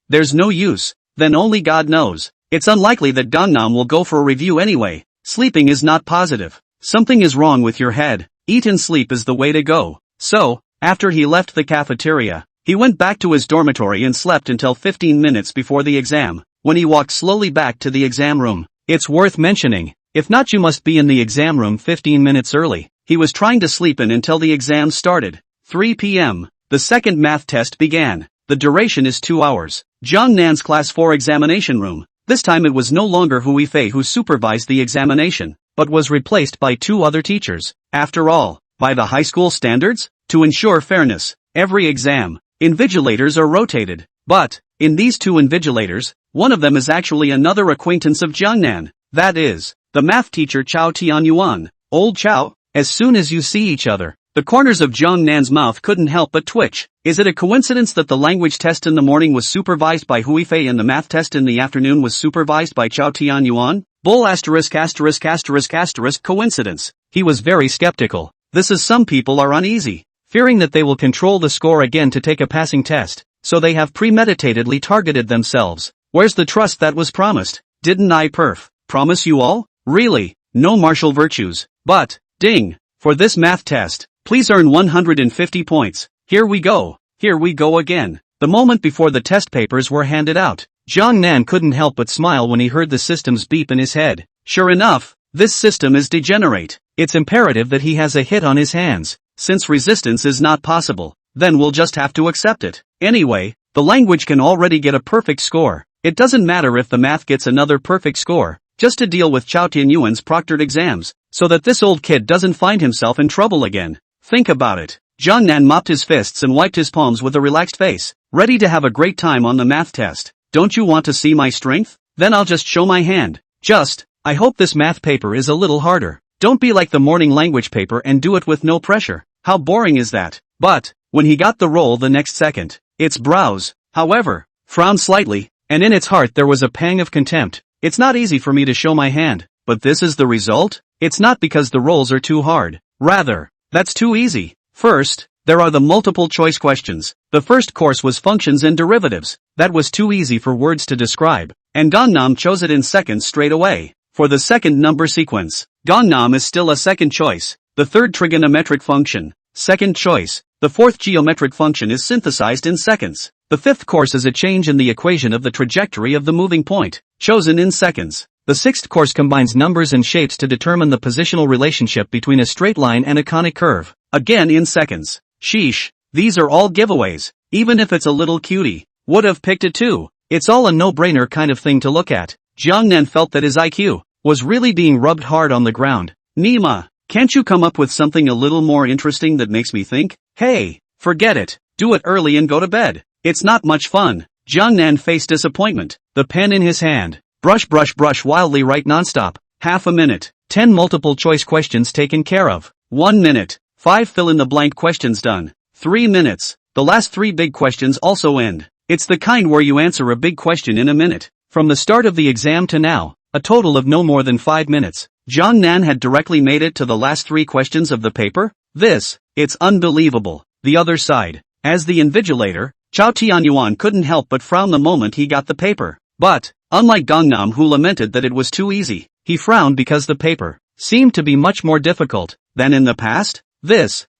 [SPEAKER 1] There's no use, then only God knows. It's unlikely that Gangnam will go for a review anyway. Sleeping is not positive. Something is wrong with your head. Eat and sleep is the way to go. So, after he left the cafeteria, he went back to his dormitory and slept until 15 minutes before the exam, when he walked slowly back to the exam room. It's worth mentioning, if not you must be in the exam room 15 minutes early. He was trying to sleep in until the exam started. 3 p.m. The second math test began. The duration is 2 hours. Jiang Nan's class 4 examination room. This time it was no longer Hui Fei who supervised the examination, but was replaced by 2 other teachers. After all, by the high school standards, to ensure fairness, every exam, invigilators are rotated. But, in these two invigilators, one of them is actually another acquaintance of Jiangnan. That is, the math teacher Chao Tianyuan. Old Chao. As soon as you see each other, the corners of Jiangnan's mouth couldn't help but twitch. Is it a coincidence that the language test in the morning was supervised by Huifei and the math test in the afternoon was supervised by Chao Tianyuan? Bull asterisk asterisk asterisk asterisk coincidence. He was very skeptical. This is some people are uneasy, fearing that they will control the score again to take a passing test, so they have premeditatedly targeted themselves. Where's the trust that was promised? Didn't I promise you all? Really? No martial virtues. But, ding, for this math test, please earn 150 points. Here we go again. The moment before the test papers were handed out, Jiangnan couldn't help but smile when he heard the system's beep in his head. Sure enough, this system is degenerate. It's imperative that he has a hit on his hands. Since resistance is not possible, then we'll just have to accept it. Anyway, the language can already get a perfect score. It doesn't matter if the math gets another perfect score, just to deal with Chao Tianyuan's proctored exams, so that this old kid doesn't find himself in trouble again. Think about it. Jiangnan mopped his fists and wiped his palms with a relaxed face, ready to have a great time on the math test. Don't you want to see my strength? Then I'll just show my hand. I hope this math paper is a little harder. Don't be like the morning language paper and do it with no pressure. How boring is that? But, when he got the roll the next second, its brows, however, frowned slightly, and in its heart there was a pang of contempt. It's not easy for me to show my hand, but this is the result? It's not because the rolls are too hard. Rather, that's too easy. First, there are the multiple choice questions. The first course was functions and derivatives. That was too easy for words to describe, and Gangnam chose it in seconds straight away. For the second number sequence, Gangnam is still a second choice. The third trigonometric function, second choice. The fourth geometric function is synthesized in seconds. The fifth course is a change in the equation of the trajectory of the moving point, chosen in seconds. The sixth course combines numbers and shapes to determine the positional relationship between a straight line and a conic curve, again in seconds. Sheesh, these are all giveaways. Even if it's a little cutie, would have picked it too. It's all a no-brainer kind of thing to look at. Jiangnan felt that his IQ was really being rubbed hard on the ground. Nima, can't you come up with something a little more interesting that makes me think? Hey, forget it. Do it early and go to bed. It's not much fun. Jiangnan faced disappointment. The pen in his hand. Brush brush brush wildly right nonstop. Half a minute. 10 multiple choice questions taken care of. 1 minute. 5 fill-in-the-blank questions done. 3 minutes. The last 3 big questions also end. It's the kind where you answer a big question in a minute. From the start of the exam to now, a total of no more than 5 minutes. Jiangnan had directly made it to the last 3 questions of the paper. It's unbelievable. The other side. As the invigilator, Chao Tianyuan couldn't help but frown the moment he got the paper. But, unlike Gangnam who lamented that it was too easy, he frowned because the paper seemed to be much more difficult than in the past.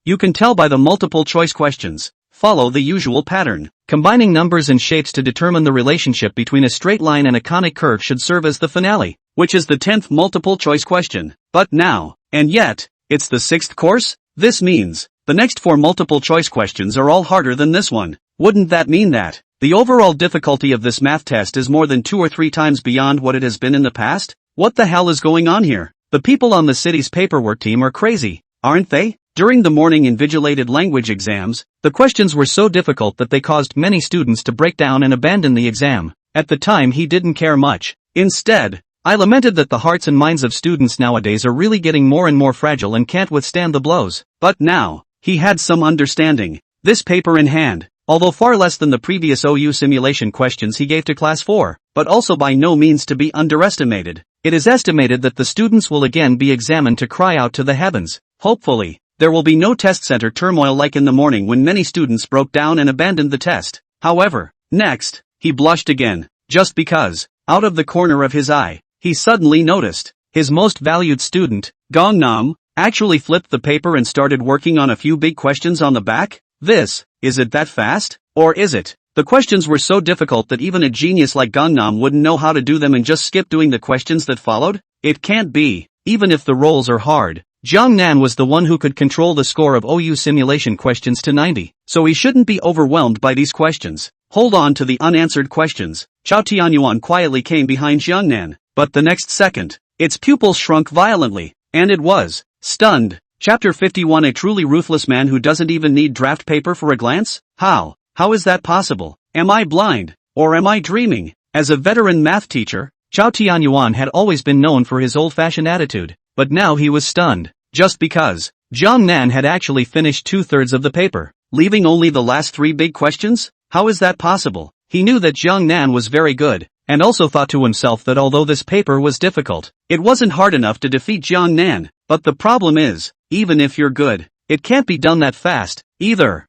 [SPEAKER 1] You can tell by the multiple choice questions. Follow the usual pattern. Combining numbers and shapes to determine the relationship between a straight line and a conic curve should serve as the finale, which is the 10th multiple choice question. But now, and yet, it's the 6th course? This means, the next 4 multiple choice questions are all harder than this one. Wouldn't that mean that the overall difficulty of this math test is more than 2 or 3 times beyond what it has been in the past? What the hell is going on here? The people on the city's paperwork team are crazy, aren't they? During the morning invigilated language exams, the questions were so difficult that they caused many students to break down and abandon the exam. At the time he didn't care much. Instead, I lamented that the hearts and minds of students nowadays are really getting more and more fragile and can't withstand the blows. But now, he had some understanding. This paper in hand, although far less than the previous OU simulation questions he gave to class 4, but also by no means to be underestimated. It is estimated that the students will again be examined to cry out to the heavens. Hopefully, there will be no test center turmoil like in the morning when many students broke down and abandoned the test. However, next, he blushed again, just because, out of the corner of his eye, he suddenly noticed his most valued student, Gangnam, actually flipped the paper and started working on a few big questions on the back. Is it that fast? Or is it? The questions were so difficult that even a genius like Gangnam wouldn't know how to do them and just skip doing the questions that followed? It can't be, even if the rolls are hard. Jiangnan was the one who could control the score of OU simulation questions to 90, so he shouldn't be overwhelmed by these questions. Hold on to the unanswered questions. Chao Tianyuan quietly came behind Jiangnan, but the next second, its pupils shrunk violently, and it was stunned. Chapter 51 A truly ruthless man who doesn't even need draft paper for a glance? How is that possible? Am I blind? Or am I dreaming? As a veteran math teacher, Chao Tianyuan had always been known for his old-fashioned attitude, but now he was stunned, just because Jiang Nan had actually finished 2/3 of the paper, leaving only the last 3 big questions? How is that possible? He knew that Jiang Nan was very good, and also thought to himself that although this paper was difficult, it wasn't hard enough to defeat Jiang Nan. But the problem is, even if you're good, it can't be done that fast, either.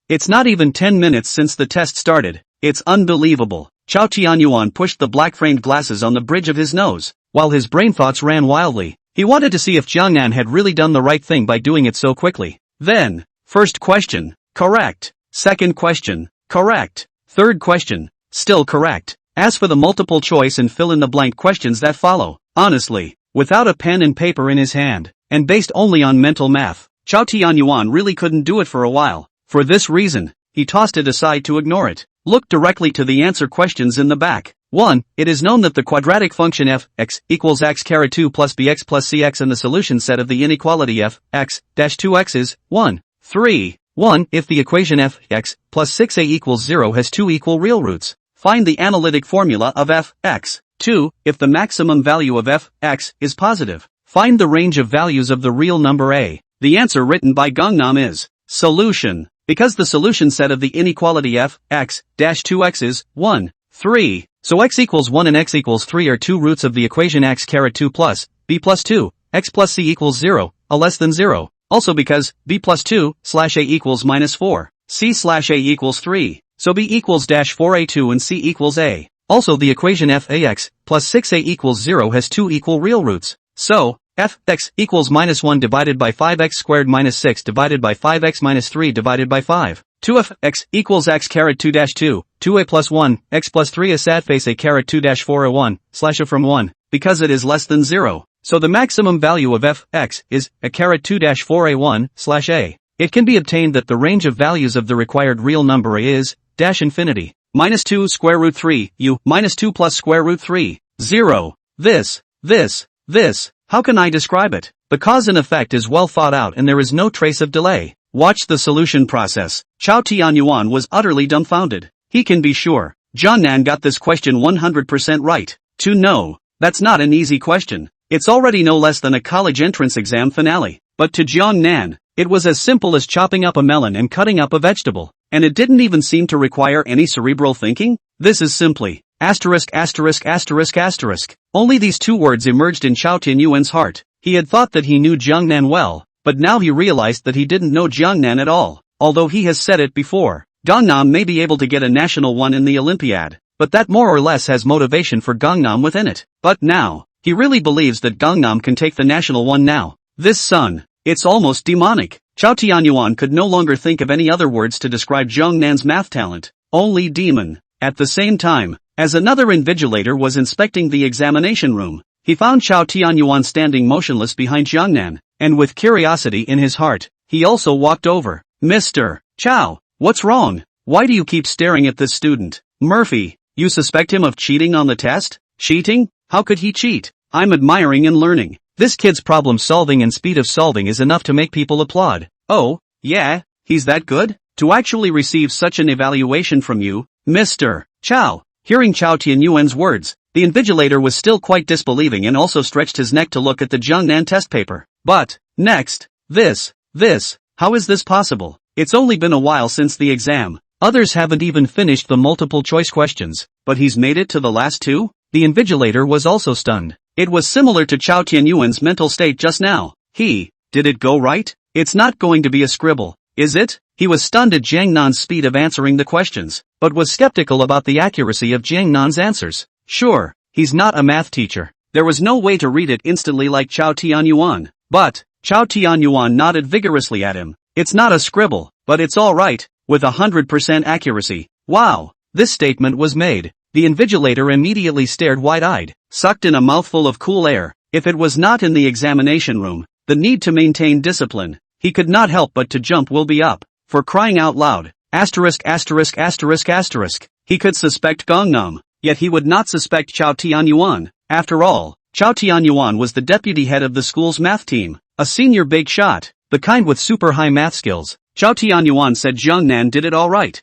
[SPEAKER 1] It's not even 10 minutes since the test started. It's unbelievable. Chao Tianyuan pushed the black-framed glasses on the bridge of his nose, while his brain thoughts ran wildly. He wanted to see if Jiang Nan had really done the right thing by doing it so quickly. Then, first question, correct. Second question, correct. Third question, still correct. As for the multiple choice and fill-in-the-blank questions that follow, honestly, without a pen and paper in his hand, and based only on mental math, Chao Tianyuan really couldn't do it for a while. For this reason, he tossed it aside to ignore it. Looked directly to the answer questions in the back. 1. It is known that the quadratic function f(x) equals x caret 2 plus bx plus cx and the solution set of the inequality f(x) dash 2x is 1. 3. 1. If the equation f(x) plus 6a equals 0 has 2 equal real roots, find the analytic formula of f(x). 2. If the maximum value of f(x) is positive, find the range of values of the real number a. The answer written by Gangnam is solution, because the solution set of the inequality f(x) dash 2x is 1, 3. So x equals 1 and x equals 3 are 2 roots of the equation x caret 2 plus b plus 2, x plus c equals 0, a less than 0. Also because b plus 2 slash a equals minus 4, c slash a equals 3. So b equals dash 4a2 and c equals a. Also the equation f(ax) plus 6a equals 0 has 2 equal real roots. So, f(x) equals minus 1 divided by 5x squared minus 6 divided by 5x minus 3 divided by 5. 2f(x) equals x caret 2 dash 2, 2a plus 1, x plus 3 a sad face a caret 2 dash 4 a 1, slash a from 1, because it is less than 0. So the maximum value of f(x) is a caret 2 dash 4 a 1, slash a. It can be obtained that the range of values of the required real number a is, dash infinity, minus 2 square root 3, u, minus 2 plus square root 3, 0. This. How can I describe it? The cause and effect is well thought out and there is no trace of delay. Watch the solution process. Chao Tianyuan was utterly dumbfounded. He can be sure Jiang Nan got this question 100% right. That's not an easy question. It's already no less than a college entrance exam finale. But to Jiang Nan, it was as simple as chopping up a melon and cutting up a vegetable. And it didn't even seem to require any cerebral thinking. This is simply asterisk. Only these 2 words emerged in Chao Tianyuan's heart. He had thought that he knew Jiang Nan well, but now he realized that he didn't know Jiang Nan at all. Although he has said it before, Gangnam may be able to get a national one in the Olympiad, but that more or less has motivation for Gangnam within it. But now, he really believes that Gangnam can take the national one now. This son, it's almost demonic. Chao Tianyuan could no longer think of any other words to describe Jiang Nan's math talent. Only demon. At the same time, as another invigilator was inspecting the examination room, he found Chao Tianyuan standing motionless behind Jiang Nan, and with curiosity in his heart, he also walked over. Mr. Chao, what's wrong? Why do you keep staring at this student? Murphy, you suspect him of cheating on the test? Cheating? How could he cheat? I'm admiring and learning. This kid's problem solving and speed of solving is enough to make people applaud. Oh, yeah, he's that good? To actually receive such an evaluation from you, Mr. Chao. Hearing Chao Tianyuan's words, the invigilator was still quite disbelieving and also stretched his neck to look at the Jiang Nan test paper. But, next, this, how is this possible? It's only been a while since the exam. Others haven't even finished the multiple choice questions, but he's made it to the last 2? The invigilator was also stunned. It was similar to Chao Tianyuan's mental state just now. Did it go right? It's not going to be a scribble, is it? He was stunned at Jiang Nan's speed of answering the questions, but was skeptical about the accuracy of Jiang Nan's answers. Sure, he's not a math teacher. There was no way to read it instantly like Chao Tianyuan. But, Chao Tianyuan nodded vigorously at him. It's not a scribble, but it's alright, with 100% accuracy. Wow, this statement was made. The invigilator immediately stared wide-eyed, sucked in a mouthful of cool air. If it was not in the examination room, the need to maintain discipline, he could not help but to jump will be up. For crying out loud, asterisk. He could suspect Gangnam, yet he would not suspect Chao Tianyuan. After all, Chao Tianyuan was the deputy head of the school's math team, a senior big shot, the kind with super high math skills. Chao Tianyuan said Jiang Nan did it all right.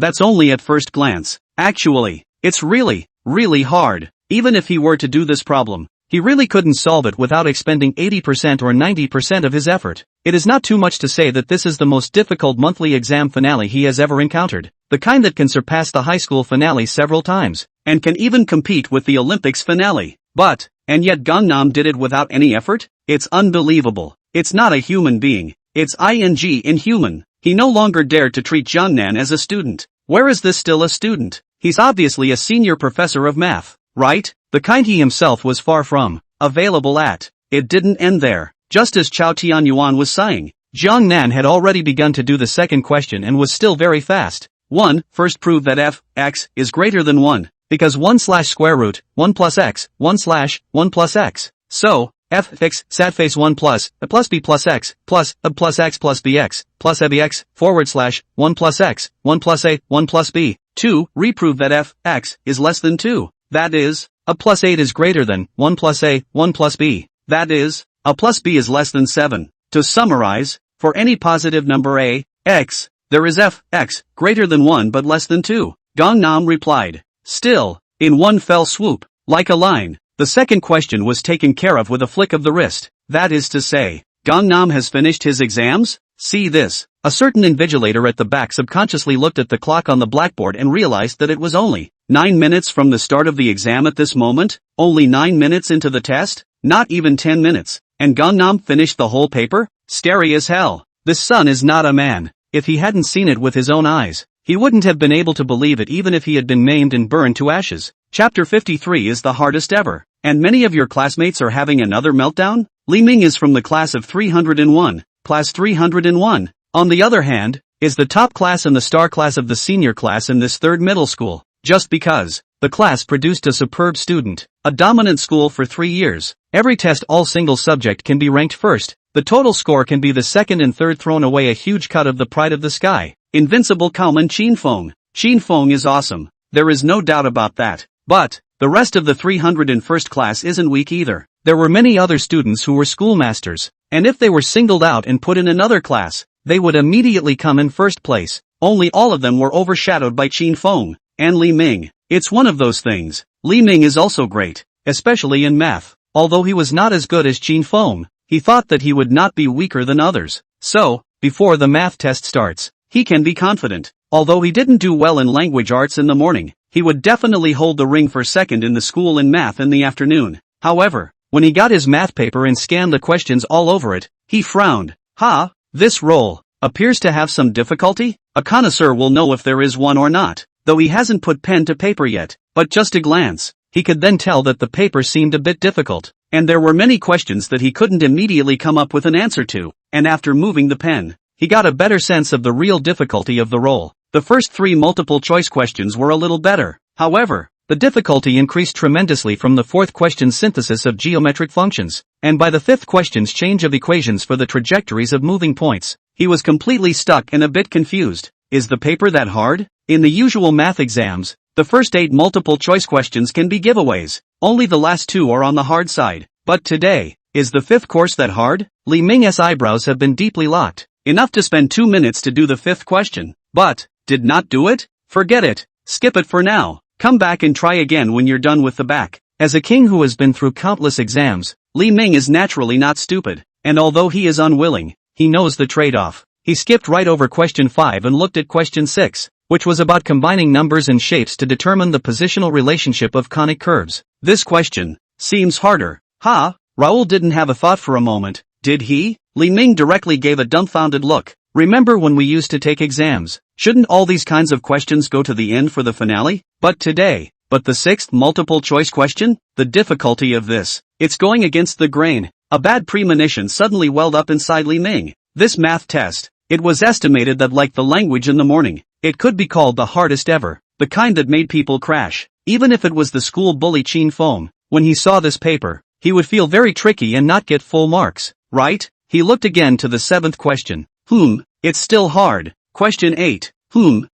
[SPEAKER 1] That's only at first glance. Actually, it's really, really hard. Even if he were to do this problem, he really couldn't solve it without expending 80% or 90% of his effort. It is not too much to say that this is the most difficult monthly exam finale he has ever encountered, the kind that can surpass the high school finale several times, and can even compete with the Olympics finale. And yet Gangnam did it without any effort? It's unbelievable. It's not a human being. It's inhuman. He no longer dared to treat Jungnan as a student. Where is this still a student? He's obviously a senior professor of math, right? The kind he himself was far from available at. It didn't end there. Just as Chao Tianyuan was saying, Jiang Nan had already begun to do the second question and was still very fast. 1. First prove that f(x) is greater than 1, because 1/square root 1 plus x 1/1 plus x. So, f(x) satface 1 plus a plus b plus x plus a plus x plus bx plus a bx /1 plus x 1 plus a 1 plus b. 2. Reprove that f(x) is less than 2. That is, a plus 8 is greater than 1 plus a 1 plus b. That is, a plus b is less than 7. To summarize, for any positive number a, x, there is f(x) greater than 1 but less than 2. Gangnam replied. Still, in one fell swoop, like a line, the second question was taken care of with a flick of the wrist. That is to say, Gangnam has finished his exams? See this. A certain invigilator at the back subconsciously looked at the clock on the blackboard and realized that it was only 9 minutes from the start of the exam at this moment, only 9 minutes into the test, not even 10 minutes, and Gangnam finished the whole paper? Scary as hell. This son is not a man. If he hadn't seen it with his own eyes, he wouldn't have been able to believe it even if he had been maimed and burned to ashes. Chapter 53 is the hardest ever, and many of your classmates are having another meltdown? Li Ming is from the class of 301, class 301. On the other hand, is the top class and the star class of the senior class in this third middle school, just because the class produced a superb student, a dominant school for 3 years. Every test all single subject can be ranked first, the total score can be the second and third, thrown away a huge cut of the pride of the sky. Invincible Kauman Qinfeng. Qinfeng is awesome, there is no doubt about that. But, the rest of the 301st class isn't weak either. There were many other students who were schoolmasters, and if they were singled out and put in another class, they would immediately come in first place. Only all of them were overshadowed by Qinfeng and Li Ming. It's one of those things. Li Ming is also great, especially in math. Although he was not as good as Qinfeng, he thought that he would not be weaker than others. So, before the math test starts, he can be confident. Although he didn't do well in language arts in the morning, he would definitely hold the ring for second in the school in math in the afternoon. However, when he got his math paper and scanned the questions all over it, he frowned. This role appears to have some difficulty? A connoisseur will know if there is one or not, though he hasn't put pen to paper yet, but just a glance, he could then tell that the paper seemed a bit difficult, and there were many questions that he couldn't immediately come up with an answer to, and after moving the pen, he got a better sense of the real difficulty of the role. The first 3 multiple-choice questions were a little better. However, the difficulty increased tremendously from the 4th question's synthesis of geometric functions, and by the 5th question's change of equations for the trajectories of moving points. He was completely stuck and a bit confused. Is the paper that hard? In the usual math exams, the first 8 multiple-choice questions can be giveaways. Only the last 2 are on the hard side. But today, is the 5th course that hard? Li Ming's eyebrows have been deeply locked. Enough to spend 2 minutes to do the 5th question. But, did not do it? Forget it. Skip it for now. Come back and try again when you're done with the back. As a king who has been through countless exams, Li Ming is naturally not stupid. And although he is unwilling, he knows the trade-off. He skipped right over question 5 and looked at question 6, which was about combining numbers and shapes to determine the positional relationship of conic curves. This question seems harder. Raoul didn't have a thought for a moment, did he? Li Ming directly gave a dumbfounded look. Remember when we used to take exams? Shouldn't all these kinds of questions go to the end for the finale? But the 6th multiple-choice question? The difficulty of this. It's going against the grain. A bad premonition suddenly welled up inside Li Ming. This math test, it was estimated that like the language in the morning, it could be called the hardest ever, the kind that made people crash. Even if it was the school bully Qinfeng, when he saw this paper, he would feel very tricky and not get full marks, right? He looked again to the 7th question. It's still hard. Question 8.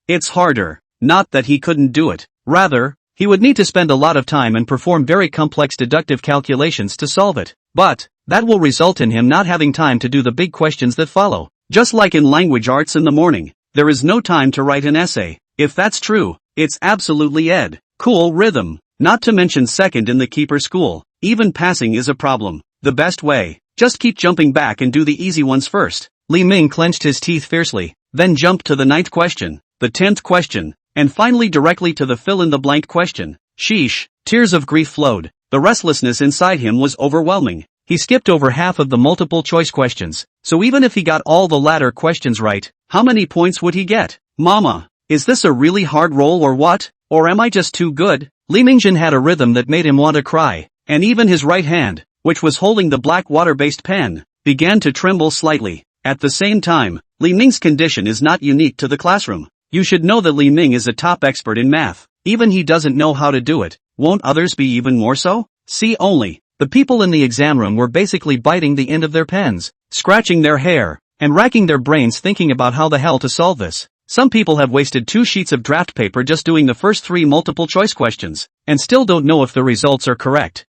[SPEAKER 1] It's harder. Not that he couldn't do it. Rather, he would need to spend a lot of time and perform very complex deductive calculations to solve it. But, that will result in him not having time to do the big questions that follow. Just like in language arts in the morning, there is no time to write an essay. If that's true, it's absolutely Ed. Cool rhythm. Not to mention second in the keeper school. Even passing is a problem. The best way. Just keep jumping back and do the easy ones first. Li Ming clenched his teeth fiercely, then jumped to the 9th question, the 10th question, and finally directly to the fill-in-the-blank question. Sheesh. Tears of grief flowed. The restlessness inside him was overwhelming. He skipped over half of the multiple-choice questions, so even if he got all the latter questions right, how many points would he get? Mama, is this a really hard role or what? Or am I just too good? Li Mingjin had a rhythm that made him want to cry, and even his right hand, which was holding the black water-based pen, began to tremble slightly. At the same time, Li Ming's condition is not unique to the classroom. You should know that Li Ming is a top expert in math. Even he doesn't know how to do it. Won't others be even more so? See only. The people in the exam room were basically biting the end of their pens, scratching their hair, and racking their brains thinking about how the hell to solve this. Some people have wasted 2 sheets of draft paper just doing the first 3 multiple-choice questions, and still don't know if the results are correct.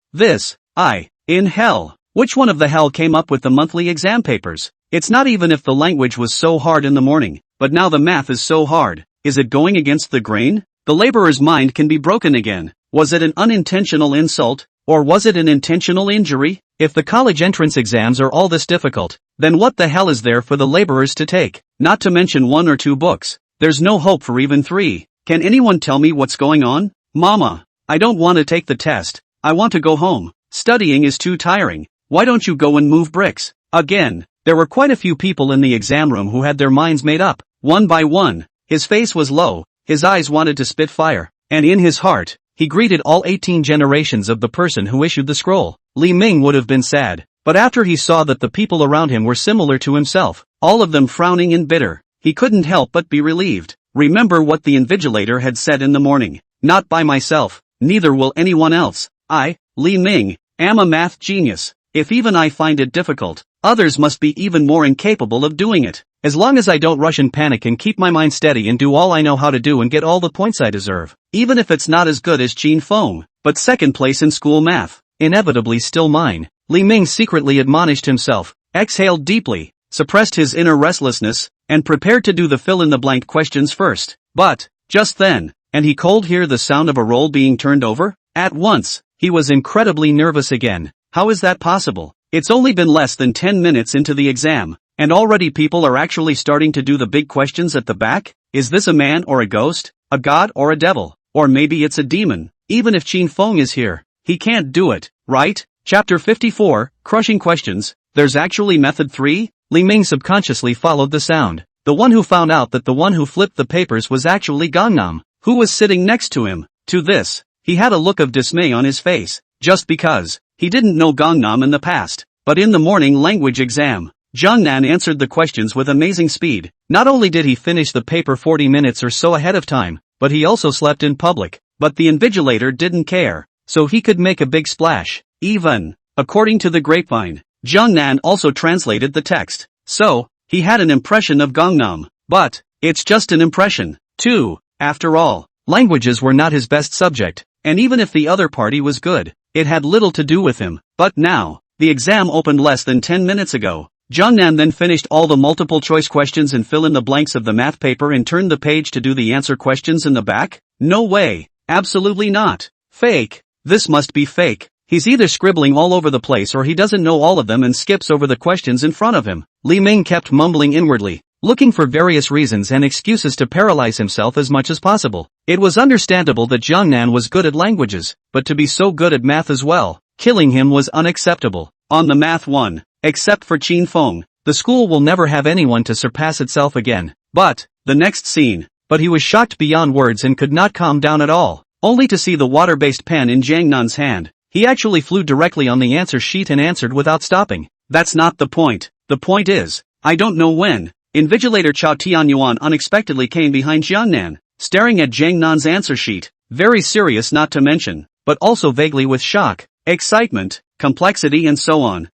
[SPEAKER 1] In hell. Which one of the hell came up with the monthly exam papers? It's not even if the language was so hard in the morning, but now the math is so hard. Is it going against the grain? The laborer's mind can be broken again. Was it an unintentional insult, or was it an intentional injury? If the college entrance exams are all this difficult, then what the hell is there for the laborers to take? Not to mention 1 or 2 books. There's no hope for even 3. Can anyone tell me what's going on? Mama, I don't want to take the test. I want to go home. Studying is too tiring. Why don't you go and move bricks? Again, there were quite a few people in the exam room who had their minds made up. One by one, his face was low, his eyes wanted to spit fire, and in his heart, he greeted all 18 generations of the person who issued the scroll. Li Ming would have been sad, but after he saw that the people around him were similar to himself, all of them frowning and bitter, he couldn't help but be relieved. Remember what the invigilator had said in the morning. Not by myself, neither will anyone else. I, Li Ming, am a math genius. If even I find it difficult, others must be even more incapable of doing it. As long as I don't rush and panic and keep my mind steady and do all I know how to do and get all the points I deserve, even if it's not as good as Qin Feng, but second place in school math, inevitably still mine. Li Ming secretly admonished himself, exhaled deeply, suppressed his inner restlessness, and prepared to do the fill-in-the-blank questions first. But, just then, and he could hear the sound of a roll being turned over. At once, he was incredibly nervous again. How is that possible? It's only been less than 10 minutes into the exam, and already people are actually starting to do the big questions at the back? Is this a man or a ghost, a god or a devil, or maybe it's a demon? Even if Qin Feng is here, he can't do it, right? Chapter 54, Crushing Questions. There's actually method 3? Li Ming subconsciously followed the sound. The one who found out that the one who flipped the papers was actually Gangnam, who was sitting next to him. To this, he had a look of dismay on his face, just because he didn't know Gangnam in the past. But in the morning language exam, Jiangnan answered the questions with amazing speed. Not only did he finish the paper 40 minutes or so ahead of time, but he also slept in public. But the invigilator didn't care, so he could make a big splash. Even, according to the grapevine, Jiangnan also translated the text. So, he had an impression of Gangnam. But, it's just an impression, too. After all, languages were not his best subject, and even if the other party was good, it had little to do with him. But now, the exam opened less than 10 minutes ago. Jiangnan then finished all the multiple-choice questions and fill-in-the-blanks of the math paper and turned the page to do the answer questions in the back? No way. Absolutely not. Fake. This must be fake. He's either scribbling all over the place or he doesn't know all of them and skips over the questions in front of him. Li Ming kept mumbling inwardly, looking for various reasons and excuses to paralyze himself as much as possible. It was understandable that Jiangnan was good at languages, but to be so good at math as well, killing him was unacceptable. On the math one, except for Qin Feng, the school will never have anyone to surpass itself again. But, the next scene. But he was shocked beyond words and could not calm down at all, only to see the water-based pen in Jiangnan's hand. He actually flew directly on the answer sheet and answered without stopping. That's not the point. The point is, I don't know when. Invigilator Chao Tianyuan unexpectedly came behind Jiangnan, staring at Jiangnan's answer sheet, very serious not to mention, but also vaguely with shock, excitement, complexity and so on.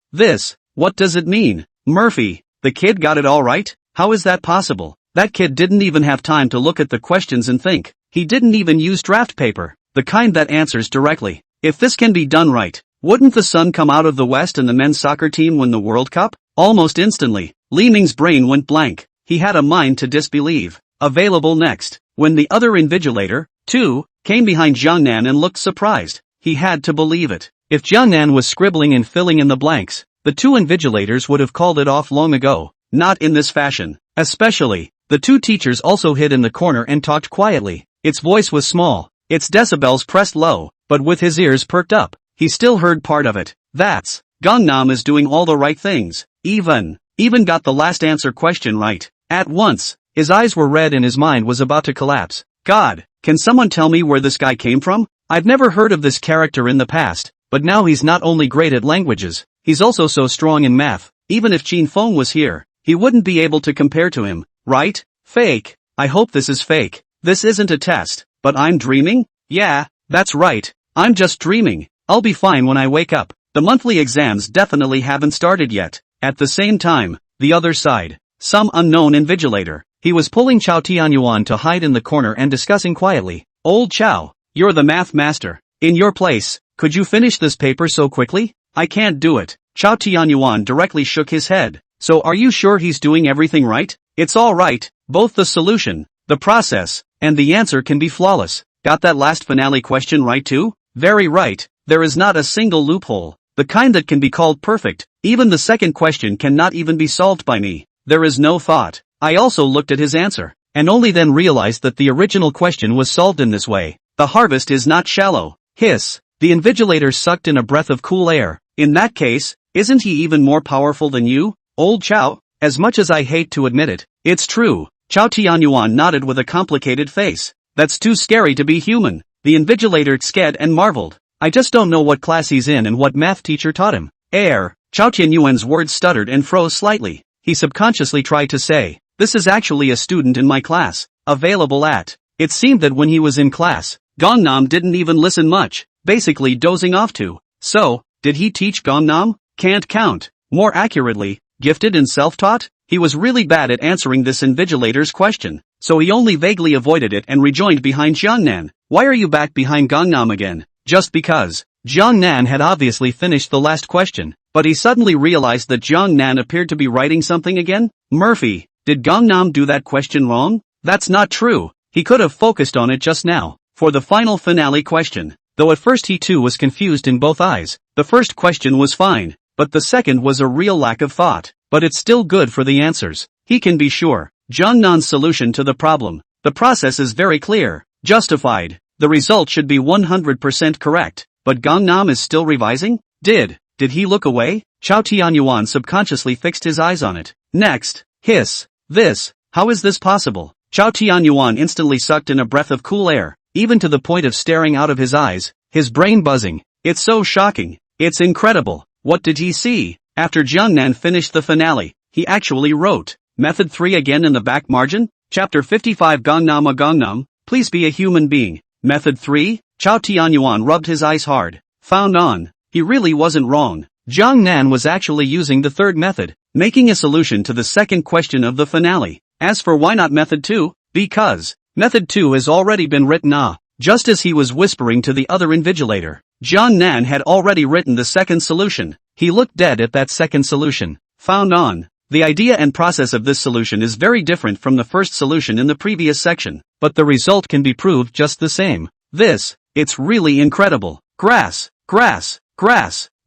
[SPEAKER 1] What does it mean? Murphy, the kid got it all right? How is that possible? That kid didn't even have time to look at the questions and think. He didn't even use draft paper, the kind that answers directly. If this can be done right, wouldn't the sun come out of the west and the men's soccer team win the World Cup? Almost instantly, Li Ming's brain went blank. He had a mind to disbelieve. Available next. When the other invigilator, too, came behind Jiangnan and looked surprised, he had to believe it. If Jiangnan was scribbling and filling in the blanks, the two invigilators would have called it off long ago. Not in this fashion. Especially, the two teachers also hid in the corner and talked quietly. Its voice was small, its decibels pressed low, but with his ears perked up, he still heard part of it. That's, Gangnam is doing all the right things. Even got the last answer question right. At once, his eyes were red and his mind was about to collapse. God, can someone tell me where this guy came from? I've never heard of this character in the past, but now he's not only great at languages, he's also so strong in math. Even if Qin Feng was here, he wouldn't be able to compare to him, right? Fake. I hope this is fake. This isn't a test, but I'm dreaming? Yeah, that's right. I'm just dreaming. I'll be fine when I wake up. The monthly exams definitely haven't started yet. At the same time, the other side, some unknown invigilator. He was pulling Chao Tianyuan to hide in the corner and discussing quietly. Old Chao, you're the math master. In your place, could you finish this paper so quickly? I can't do it. Chao Tianyuan directly shook his head. So are you sure he's doing everything right? It's all right. Both the solution, the process, and the answer can be flawless. Got that last finale question right too? Very right. There is not a single loophole. The kind that can be called perfect. Even the second question cannot even be solved by me. There is no thought. I also looked at his answer, and only then realized that the original question was solved in this way. The harvest is not shallow. Hiss. The invigilator sucked in a breath of cool air. In that case, isn't he even more powerful than you, old Chao? As much as I hate to admit it, it's true. Chao Tianyuan nodded with a complicated face. That's too scary to be human. The invigilator sked and marveled. I just don't know what class he's in and what math teacher taught him. Chao Tianyuan's words stuttered and froze slightly. He subconsciously tried to say, this is actually a student in my class, available at. It seemed that when he was in class, Gangnam didn't even listen much, basically dozing off to. So, did he teach Gangnam? Can't count. More accurately, gifted and self-taught? He was really bad at answering this invigilator's question, so he only vaguely avoided it and rejoined behind Jiangnan. Why are you back behind Gangnam again? Just because. Jiangnan had obviously finished the last question, but he suddenly realized that Jiangnan appeared to be writing something again. Murphy, did Gangnam do that question wrong? That's not true. He could have focused on it just now, for the final finale question. Though at first he too was confused in both eyes. The first question was fine, but the second was a real lack of thought. But it's still good for the answers. He can be sure. Jiangnan's solution to the problem. The process is very clear. Justified. The result should be 100% correct. But Gangnam is still revising? Did he look away? Chao Tianyuan subconsciously fixed his eyes on it. Next. Hiss. This. How is this possible? Chao Tianyuan instantly sucked in a breath of cool air, even to the point of staring out of his eyes, his brain buzzing. It's so shocking. It's incredible. What did he see? After Jiangnan finished the finale, he actually wrote, Method 3 again in the back margin? Chapter 55 Gangnam a Gangnam, please be a human being. Method 3? Chao Tianyuan rubbed his eyes hard. Found on. He really wasn't wrong. Jiangnan was actually using the third method, making a solution to the second question of the finale. As for why not Method 2? Because Method 2 has already been written. Just as he was whispering to the other invigilator, Jiangnan had already written the second solution. He looked dead at that second solution. Found on. The idea and process of this solution is very different from the first solution in the previous section, but the result can be proved just the same. It's really incredible. Grass.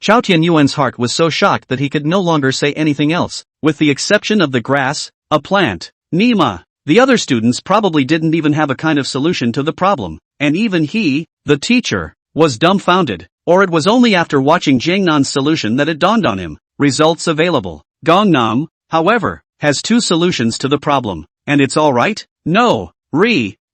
[SPEAKER 1] Chao Tianyuan's heart was so shocked that he could no longer say anything else, with the exception of the grass, a plant. Nima. The other students probably didn't even have a kind of solution to the problem, and even he, the teacher, was dumbfounded. Or it was only after watching Jiangnan's solution that it dawned on him. Results available. Gangnam, however, has two solutions to the problem. And it's alright? No.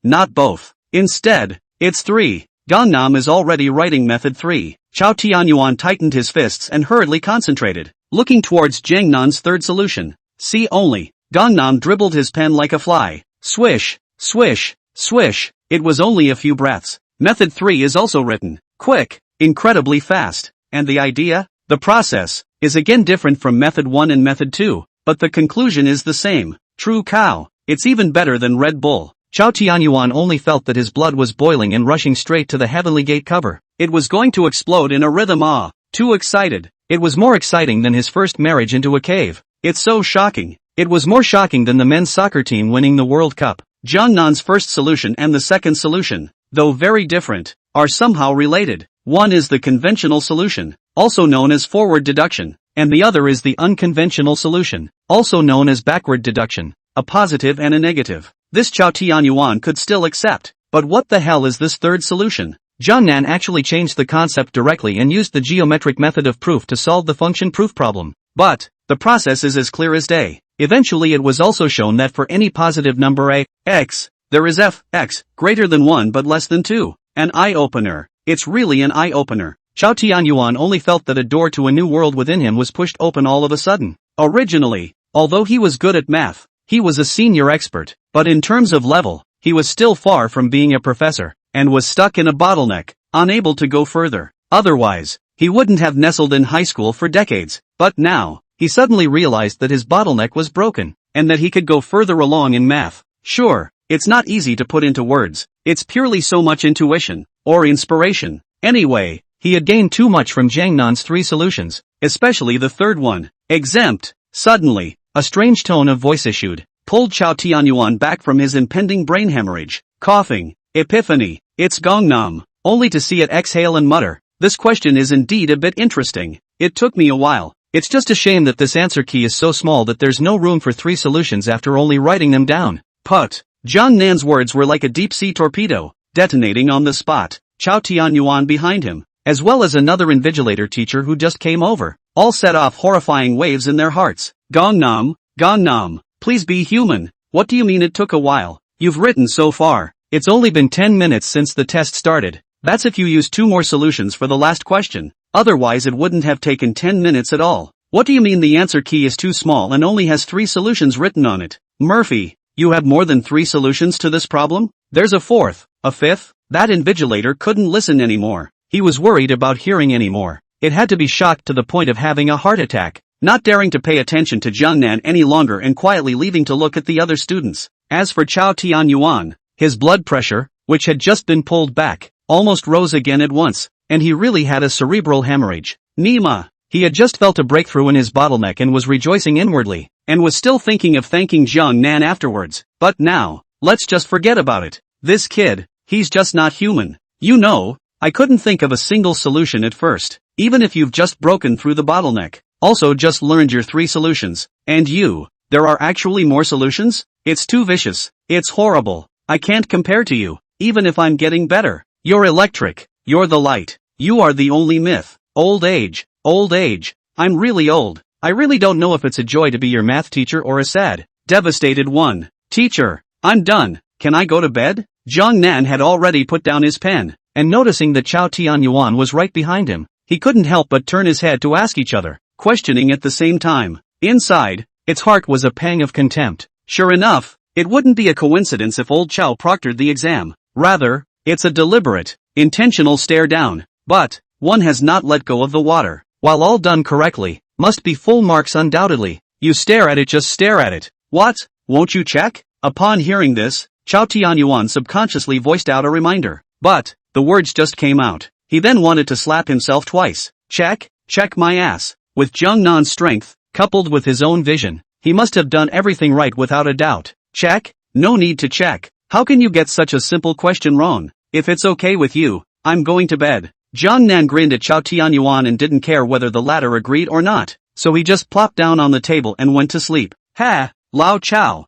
[SPEAKER 1] Not both. Instead, it's 3. Gangnam is already writing Method 3. Chao Tianyuan tightened his fists and hurriedly concentrated, looking towards Jiangnan's third solution. See only. Gangnam dribbled his pen like a fly. Swish, swish, swish. It was only a few breaths. Method 3 is also written. Quick. Incredibly fast. And the idea, the process, is again different from Method 1 and Method 2, but the conclusion is the same. True cow. It's even better than Red Bull. Chao Tianyuan only felt that his blood was boiling and rushing straight to the heavenly gate cover. It was going to explode in a rhythm. Too excited. It was more exciting than his first marriage into a cave. It's so shocking. It was more shocking than the men's soccer team winning the World Cup. Jiangnan's first solution and the second solution, though very different, are somehow related. One is the conventional solution, also known as forward deduction, and the other is the unconventional solution, also known as backward deduction, a positive and a negative. This Chao Tianyuan could still accept, but what the hell is this third solution? Jiangnan actually changed the concept directly and used the geometric method of proof to solve the function proof problem. But the process is as clear as day. Eventually it was also shown that for any positive number a, x, there is f, x, greater than 1 but less than 2. An eye-opener. It's really an eye-opener. Chao Tianyuan only felt that a door to a new world within him was pushed open all of a sudden. Originally, although he was good at math, he was a senior expert, but in terms of level, he was still far from being a professor, and was stuck in a bottleneck, unable to go further. Otherwise, he wouldn't have nestled in high school for decades, but now, he suddenly realized that his bottleneck was broken, and that he could go further along in math. Sure, it's not easy to put into words, it's purely so much intuition, or inspiration. Anyway, he had gained too much from Jiangnan's 3 solutions, especially the third one. Exempt. Suddenly, a strange tone of voice issued, pulled Chao Tianyuan back from his impending brain hemorrhage. Coughing. Epiphany. It's Gongnam. Only to see it exhale and mutter. This question is indeed a bit interesting. It took me a while. It's just a shame that this answer key is so small that there's no room for 3 solutions after only writing them down. Put. Jiangnan's words were like a deep-sea torpedo, detonating on the spot. Chao Tianyuan behind him, as well as another invigilator teacher who just came over, all set off horrifying waves in their hearts. Gongnam, please be human. What do you mean it took a while? You've written so far. It's only been 10 minutes since the test started. That's if you use 2 more solutions for the last question. Otherwise it wouldn't have taken 10 minutes at all. What do you mean the answer key is too small and only has 3 solutions written on it? Murphy, you have more than 3 solutions to this problem? There's a 4th, a 5th? That invigilator couldn't listen anymore. He was worried about hearing anymore. It had to be shocked to the point of having a heart attack, not daring to pay attention to Jiangnan any longer and quietly leaving to look at the other students. As for Chao Tianyuan, his blood pressure, which had just been pulled back, almost rose again at once, and he really had a cerebral hemorrhage. Nima. He had just felt a breakthrough in his bottleneck and was rejoicing inwardly, and was still thinking of thanking Jiangnan afterwards. But now, let's just forget about it. This kid, he's just not human. You know, I couldn't think of a single solution at first, even if you've just broken through the bottleneck. Also just learned your 3 solutions. And you, there are actually more solutions? It's too vicious. It's horrible. I can't compare to you, even if I'm getting better. You're electric. You're the light. You are the only myth. Old age. I'm really old. I really don't know if it's a joy to be your math teacher or a sad, devastated one. Teacher, I'm done. Can I go to bed? Jiangnan had already put down his pen, and noticing that Chao Tianyuan was right behind him, he couldn't help but turn his head to ask each other, questioning at the same time. Inside, its heart was a pang of contempt. Sure enough, it wouldn't be a coincidence if old Chao proctored the exam. Rather, it's a deliberate, intentional stare down. But, one has not let go of the water. While all done correctly, must be full marks undoubtedly. You stare at it, just stare at it. What? Won't you check? Upon hearing this, Chao Tianyuan subconsciously voiced out a reminder. But, the words just came out. He then wanted to slap himself twice. Check my ass. With Jiangnan's strength, coupled with his own vision, he must have done everything right without a doubt. Check? No need to check. How can you get such a simple question wrong? If it's okay with you, I'm going to bed. Jiangnan grinned at Chao Tianyuan and didn't care whether the latter agreed or not, so he just plopped down on the table and went to sleep. Ha! Lao Chao,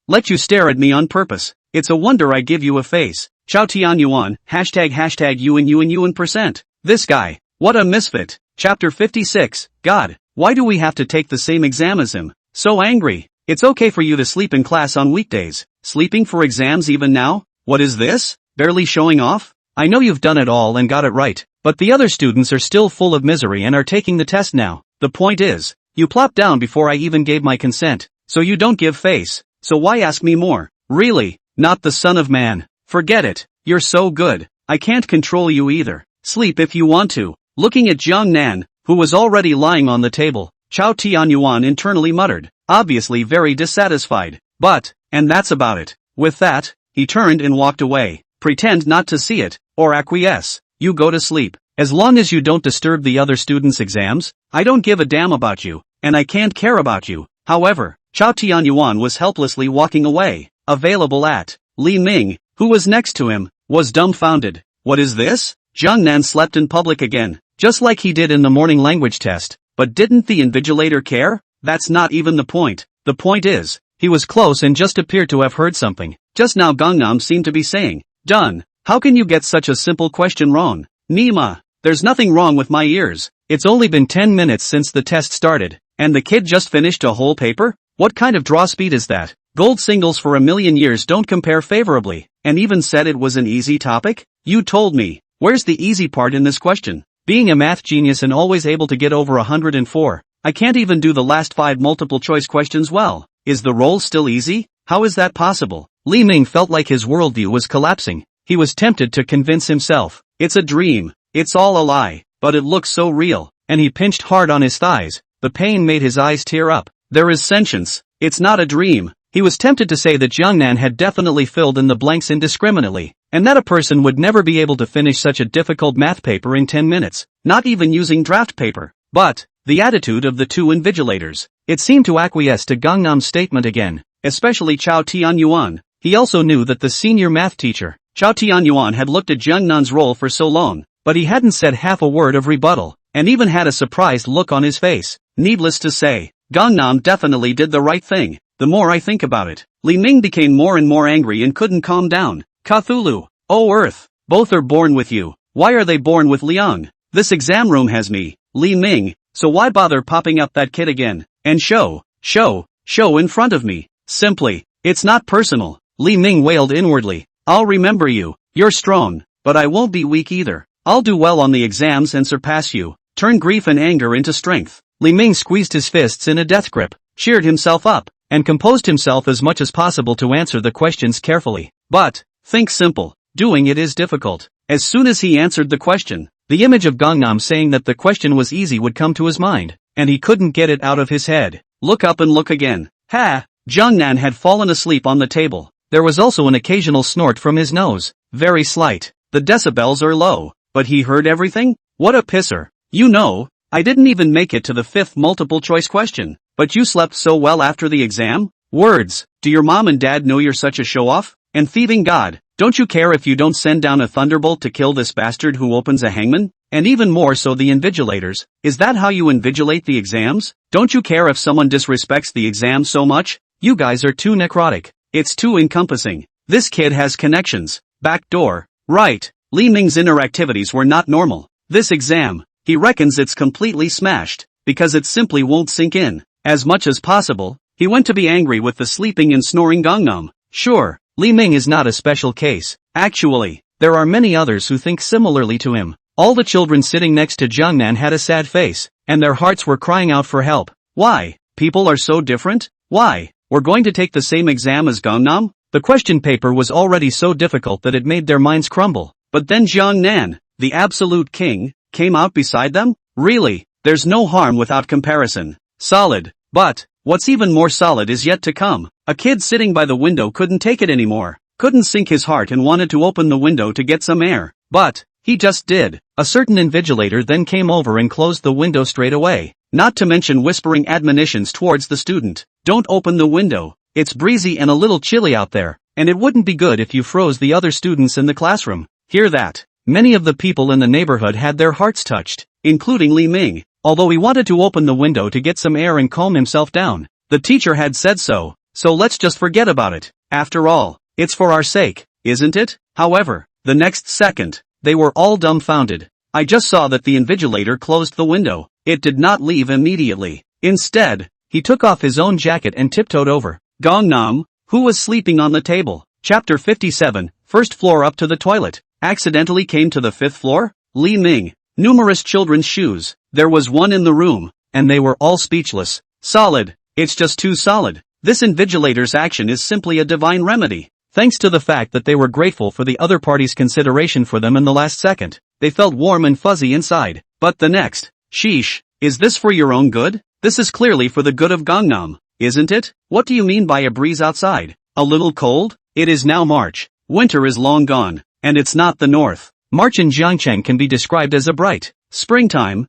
[SPEAKER 1] let you stare at me on purpose. It's a wonder I give you a face. Chao Tianyuan, hashtag you and %. This guy, what a misfit. Chapter 56, God, why do we have to take the same exam as him? So angry. It's okay for you to sleep in class on weekdays. Sleeping for exams even now? What is this? Barely showing off? I know you've done it all and got it right, but the other students are still full of misery and are taking the test now. The point is, you plopped down before I even gave my consent, so you don't give face. So why ask me more? Really? Not the son of man. Forget it. You're so good. I can't control you either. Sleep if you want to. Looking at Jiangnan, who was already lying on the table, Chao Tianyuan internally muttered, obviously very dissatisfied. But, and that's about it. With that, he turned and walked away. Pretend not to see it, or acquiesce. You go to sleep. As long as you don't disturb the other students' exams, I don't give a damn about you, and I can't care about you. However, Chao Tianyuan was helplessly walking away. available at. Li Ming, who was next to him, was dumbfounded. What is this? Jiangnan slept in public again, just like he did in the morning language test. But didn't the invigilator care? That's not even the point. The point is, he was close and just appeared to have heard something. Just now Gangnam seemed to be saying, "Done. How can you get such a simple question wrong? Nima, there's nothing wrong with my ears. It's only been 10 minutes since the test started, and the kid just finished a whole paper? What kind of draw speed is that? Gold singles for a million years don't compare favorably, and even said it was an easy topic? You told me. Where's the easy part in this question? Being a math genius and always able to get over 104. I can't even do the last 5 multiple choice questions well. Is the role still easy? How is that possible?" Li Ming felt like his worldview was collapsing. He was tempted to convince himself, it's a dream, it's all a lie, but it looks so real, and he pinched hard on his thighs. The pain made his eyes tear up. There is sentience. It's not a dream. He was tempted to say that Jiangnan had definitely filled in the blanks indiscriminately, and that a person would never be able to finish such a difficult math paper in 10 minutes, not even using draft paper. But the attitude of the two invigilators, it seemed to acquiesce to Gangnam's statement again, especially Chao Tianyuan. He also knew that the senior math teacher, Chao Tianyuan, had looked at Jiangnan's role for so long, but he hadn't said half a word of rebuttal, and even had a surprised look on his face. Needless to say, Gangnam definitely did the right thing. The more I think about it, Li Ming became more and more angry and couldn't calm down. Cthulhu, oh Earth, both are born with you. Why are they born with Liang? This exam room has me, Li Ming, so why bother popping up that kid again? And show in front of me. Simply, it's not personal. Li Ming wailed inwardly. I'll remember you. You're strong, but I won't be weak either. I'll do well on the exams and surpass you. Turn grief and anger into strength. Li Ming squeezed his fists in a death grip, cheered himself up, and composed himself as much as possible to answer the questions carefully. But, think simple, doing it is difficult. As soon as he answered the question, the image of Gangnam saying that the question was easy would come to his mind, and he couldn't get it out of his head. Look up and look again. Ha! Jiangnan had fallen asleep on the table. There was also an occasional snort from his nose, very slight. The decibels are low, but he heard everything? What a pisser. You know, I didn't even make it to the 5th multiple choice question. But you slept so well after the exam? Words, do your mom and dad know you're such a show-off? And thieving God, don't you care if you don't send down a thunderbolt to kill this bastard who opens a hangman? And even more so the invigilators, is that how you invigilate the exams? Don't you care if someone disrespects the exam so much? You guys are too necrotic. It's too encompassing. This kid has connections. Back door. Right. Li Ming's inner activities were not normal. This exam, he reckons it's completely smashed, because it simply won't sink in. As much as possible, he went to be angry with the sleeping and snoring Gangnam. Sure, Li Ming is not a special case. Actually, there are many others who think similarly to him. All the children sitting next to Jiangnan had a sad face, and their hearts were crying out for help. Why? People are so different? Why? We're going to take the same exam as Gangnam? The question paper was already so difficult that it made their minds crumble. But then Jiangnan, the absolute king, came out beside them? Really, there's no harm without comparison. Solid. But, what's even more solid is yet to come. A kid sitting by the window couldn't take it anymore. Couldn't sink his heart and wanted to open the window to get some air. But, he just did. A certain invigilator then came over and closed the window straight away. Not to mention whispering admonitions towards the student. Don't open the window. It's breezy and a little chilly out there, and it wouldn't be good if you froze the other students in the classroom. Hear that? Many of the people in the neighborhood had their hearts touched, including Li Ming. Although he wanted to open the window to get some air and calm himself down. The teacher had said so let's just forget about it. After all, it's for our sake, isn't it? However, the next second, they were all dumbfounded. I just saw that the invigilator closed the window. It did not leave immediately. Instead, he took off his own jacket and tiptoed over. Gangnam, who was sleeping on the table. Chapter 57, first floor up to the toilet. Accidentally came to the 5th floor? Li Ming. Numerous children's shoes. There was one in the room, and they were all speechless. Solid. It's just too solid. This invigilator's action is simply a divine remedy. Thanks to the fact that they were grateful for the other party's consideration for them in the last second, they felt warm and fuzzy inside. But the next, sheesh, is this for your own good? This is clearly for the good of Gangnam, isn't it? What do you mean by a breeze outside? A little cold? It is now March. Winter is long gone, and it's not the north. March in Jiangcheng can be described as a bright springtime,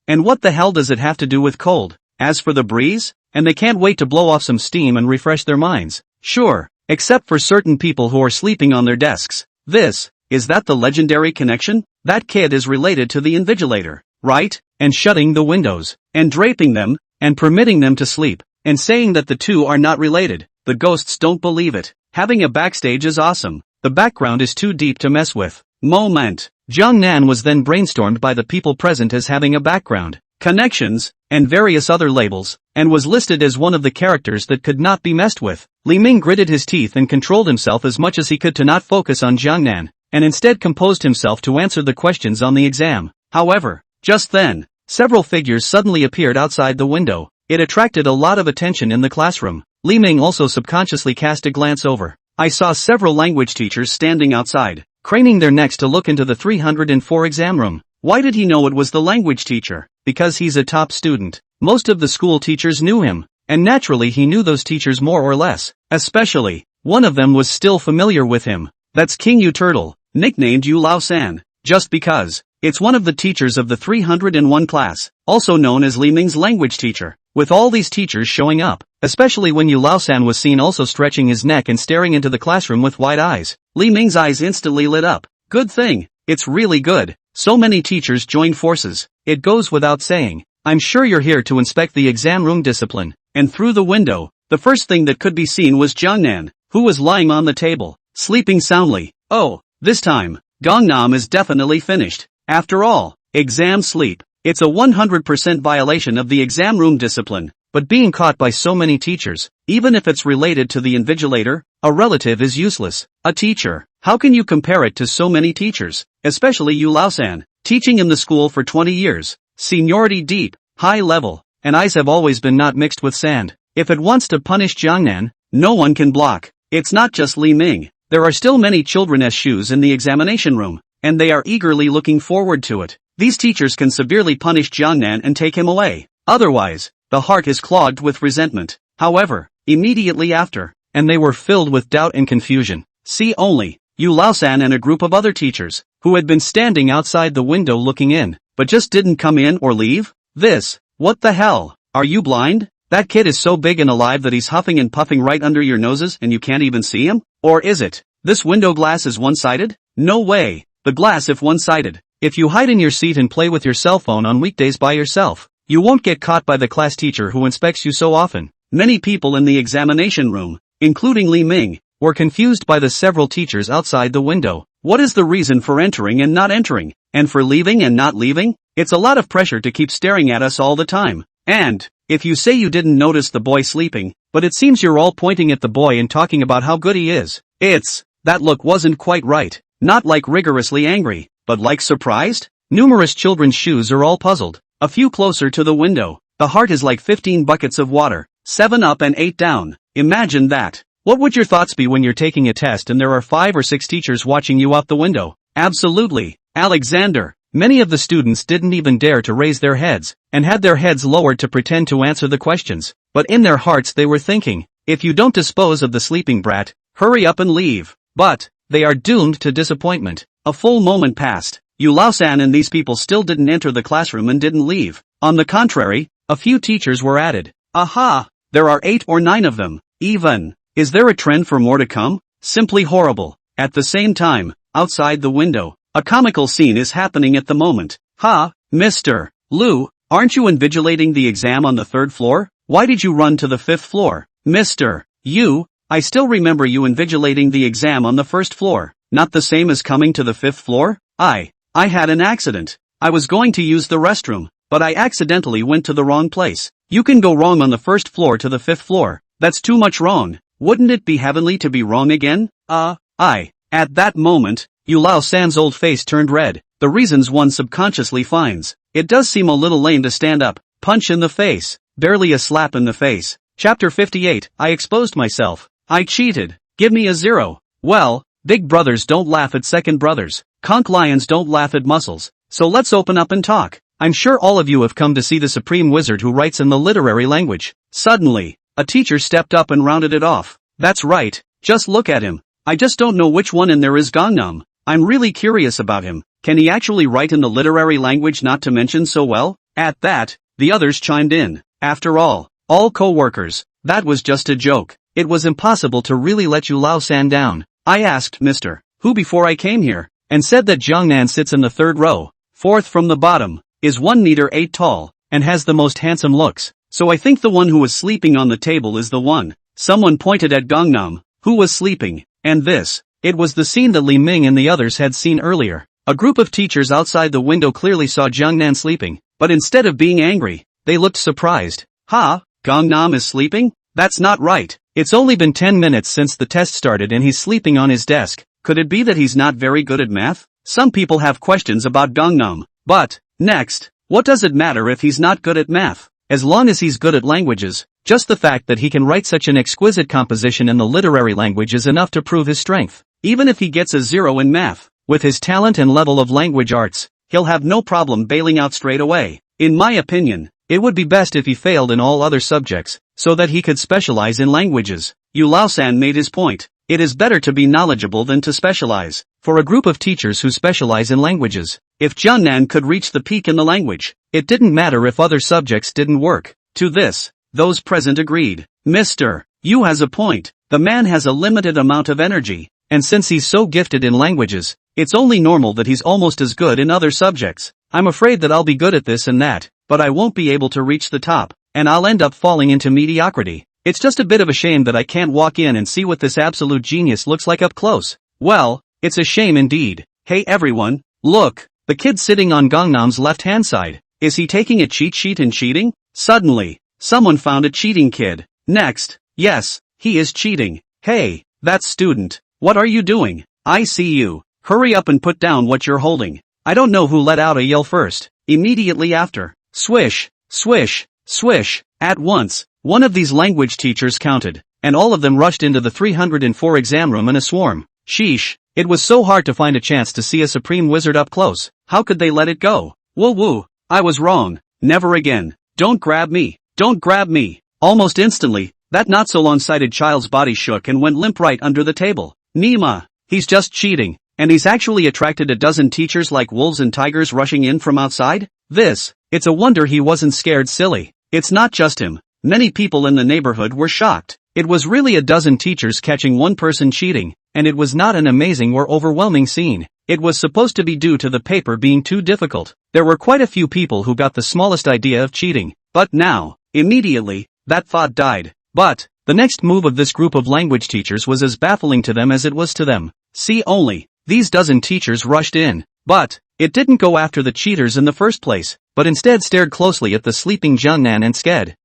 [SPEAKER 1] and what the hell does it have to do with cold? As for the breeze, and they can't wait to blow off some steam and refresh their minds. Sure, except for certain people who are sleeping on their desks. Is that the legendary connection? That kid is related to the invigilator, right? And shutting the windows, and draping them, and permitting them to sleep, and saying that the two are not related. The ghosts don't believe it. Having a backstage is awesome. The background is too deep to mess with. Moment. Jiangnan was then brainstormed by the people present as having a background, connections, and various other labels, and was listed as one of the characters that could not be messed with. Li Ming gritted his teeth and controlled himself as much as he could to not focus on Jiangnan, and instead composed himself to answer the questions on the exam. However, just then, several figures suddenly appeared outside the window. It attracted a lot of attention in the classroom. Li Ming also subconsciously cast a glance over. I saw several language teachers standing outside, craning their necks to look into the 304 exam room. Why did he know it was the language teacher? Because he's a top student. Most of the school teachers knew him, and naturally he knew those teachers more or less. Especially, one of them was still familiar with him. That's King Yu Turtle, nicknamed Yu Lao San, just because. It's one of the teachers of the 301 class, also known as Li Ming's language teacher. With all these teachers showing up, especially when Yu Lao San was seen also stretching his neck and staring into the classroom with wide eyes, Li Ming's eyes instantly lit up. Good thing. It's really good. So many teachers joined forces. It goes without saying. I'm sure you're here to inspect the exam room discipline. And through the window, the first thing that could be seen was Jiangnan, who was lying on the table, sleeping soundly. Oh, this time, Gangnam is definitely finished. After all, exam sleep. It's a 100% violation of the exam room discipline, but being caught by so many teachers, even if it's related to the invigilator, a relative is useless. A teacher, how can you compare it to so many teachers, especially Yu Lao-san, teaching in the school for 20 years, seniority deep, high level, and eyes have always been not mixed with sand. If it wants to punish Jiangnan, no one can block. It's not just Li Ming, there are still many children's shoes in the examination room, and they are eagerly looking forward to it. These teachers can severely punish Jiangnan and take him away. Otherwise, the heart is clogged with resentment. However, immediately after, and they were filled with doubt and confusion. See only, Yu Lao-san and a group of other teachers, who had been standing outside the window looking in, but just didn't come in or leave? What the hell? Are you blind? That kid is so big and alive that he's huffing and puffing right under your noses and you can't even see him? Or is it? This window glass is one-sided? No way. The glass if one-sided. If you hide in your seat and play with your cell phone on weekdays by yourself, you won't get caught by the class teacher who inspects you so often. Many people in the examination room, including Li Ming, were confused by the several teachers outside the window. What is the reason for entering and not entering, and for leaving and not leaving? It's a lot of pressure to keep staring at us all the time. And, if you say you didn't notice the boy sleeping, but it seems you're all pointing at the boy and talking about how good he is. That look wasn't quite right. Not like rigorously angry, but like surprised? Numerous children's shoes are all puzzled. A few closer to the window. The heart is like 15 buckets of water. 7 up and 8 down. Imagine that. What would your thoughts be when you're taking a test and there are 5 or 6 teachers watching you out the window? Absolutely. Alexander. Many of the students didn't even dare to raise their heads, and had their heads lowered to pretend to answer the questions. But in their hearts they were thinking, if you don't dispose of the sleeping brat, hurry up and leave. But, they are doomed to disappointment. A full moment passed. Yu Lao-san and these people still didn't enter the classroom and didn't leave. On the contrary, a few teachers were added. Aha! There are 8 or 9 of them. Even. Is there a trend for more to come? Simply horrible. At the same time, outside the window, a comical scene is happening at the moment. Mr. Liu, aren't you invigilating the exam on the 3rd floor? Why did you run to the 5th floor? Mr. Yu, I still remember you invigilating the exam on the 1st floor. Not the same as coming to the 5th floor? I had an accident. I was going to use the restroom, but I accidentally went to the wrong place. You can go wrong on the 1st floor to the 5th floor. That's too much wrong. Wouldn't it be heavenly to be wrong again? At that moment, Yu Lao-san's old face turned red. The reasons one subconsciously finds. It does seem a little lame to stand up, punch in the face, barely a slap in the face. Chapter 58, I exposed myself. I cheated. Give me a 0. Well, big brothers don't laugh at second brothers. Conch lions don't laugh at muscles. So let's open up and talk. I'm sure all of you have come to see the supreme wizard who writes in the literary language. Suddenly, a teacher stepped up and rounded it off. That's right, just look at him. I just don't know which one in there is Gangnam. I'm really curious about him. Can he actually write in the literary language not to mention so well? At that, the others chimed in. After all, All co-workers, that was just a joke. It was impossible to really let you Lao San down. I asked Mr. Who before I came here, and said that Jiangnan sits in the third row, fourth from the bottom, is 1 meter 8 tall, and has the most handsome looks. So I think the one who was sleeping on the table is the one. Someone pointed at Gangnam, who was sleeping, and this. It was the scene that Li Ming and the others had seen earlier. A group of teachers outside the window clearly saw Jiangnan sleeping, but instead of being angry, they looked surprised. Ha, Gangnam is sleeping? That's not right. It's only been 10 minutes since the test started and he's sleeping on his desk. Could it be that he's not very good at math? Some people have questions about Gangnam. But, next, what does it matter if he's not good at math? As long as he's good at languages, just the fact that he can write such an exquisite composition in the literary language is enough to prove his strength. Even if he gets a 0 in math, with his talent and level of language arts, he'll have no problem bailing out straight away. In my opinion, it would be best if he failed in all other subjects, so that he could specialize in languages. Yu Laosan made his point. It is better to be knowledgeable than to specialize. For a group of teachers who specialize in languages, if Jiangnan could reach the peak in the language, it didn't matter if other subjects didn't work. To this, those present agreed. Mr. Yu has a point. The man has a limited amount of energy, and since he's so gifted in languages, it's only normal that he's almost as good in other subjects. I'm afraid that I'll be good at this and that, but I won't be able to reach the top, and I'll end up falling into mediocrity. It's just a bit of a shame that I can't walk in and see what this absolute genius looks like up close. Well, it's a shame indeed. Hey everyone, look, the kid sitting on Gangnam's left-hand side. Is he taking a cheat sheet and cheating? Suddenly, someone found a cheating kid. Next, yes, he is cheating. Hey, that student, what are you doing? I see you. Hurry up and put down what you're holding. I don't know who let out a yell first. Immediately after, swish, swish, swish, at once, one of these language teachers counted, and all of them rushed into the 304 exam room in a swarm. Sheesh, it was so hard to find a chance to see a supreme wizard up close. How could they let it go? Woo woo, I was wrong. Never again. Don't grab me. Don't grab me. Almost instantly, that not so long-sighted child's body shook and went limp right under the table. Nima, he's just cheating, and he's actually attracted a dozen teachers like wolves and tigers rushing in from outside? It's a wonder he wasn't scared silly. It's not just him. Many people in the neighborhood were shocked. It was really a dozen teachers catching one person cheating, and it was not an amazing or overwhelming scene. It was supposed to be due to the paper being too difficult. There were quite a few people who got the smallest idea of cheating. But now, immediately, that thought died. But, the next move of this group of language teachers was as baffling to them as it was to them. See only, these dozen teachers rushed in. But, it didn't go after the cheaters in the first place, but instead stared closely at the sleeping Jiangnan and sked.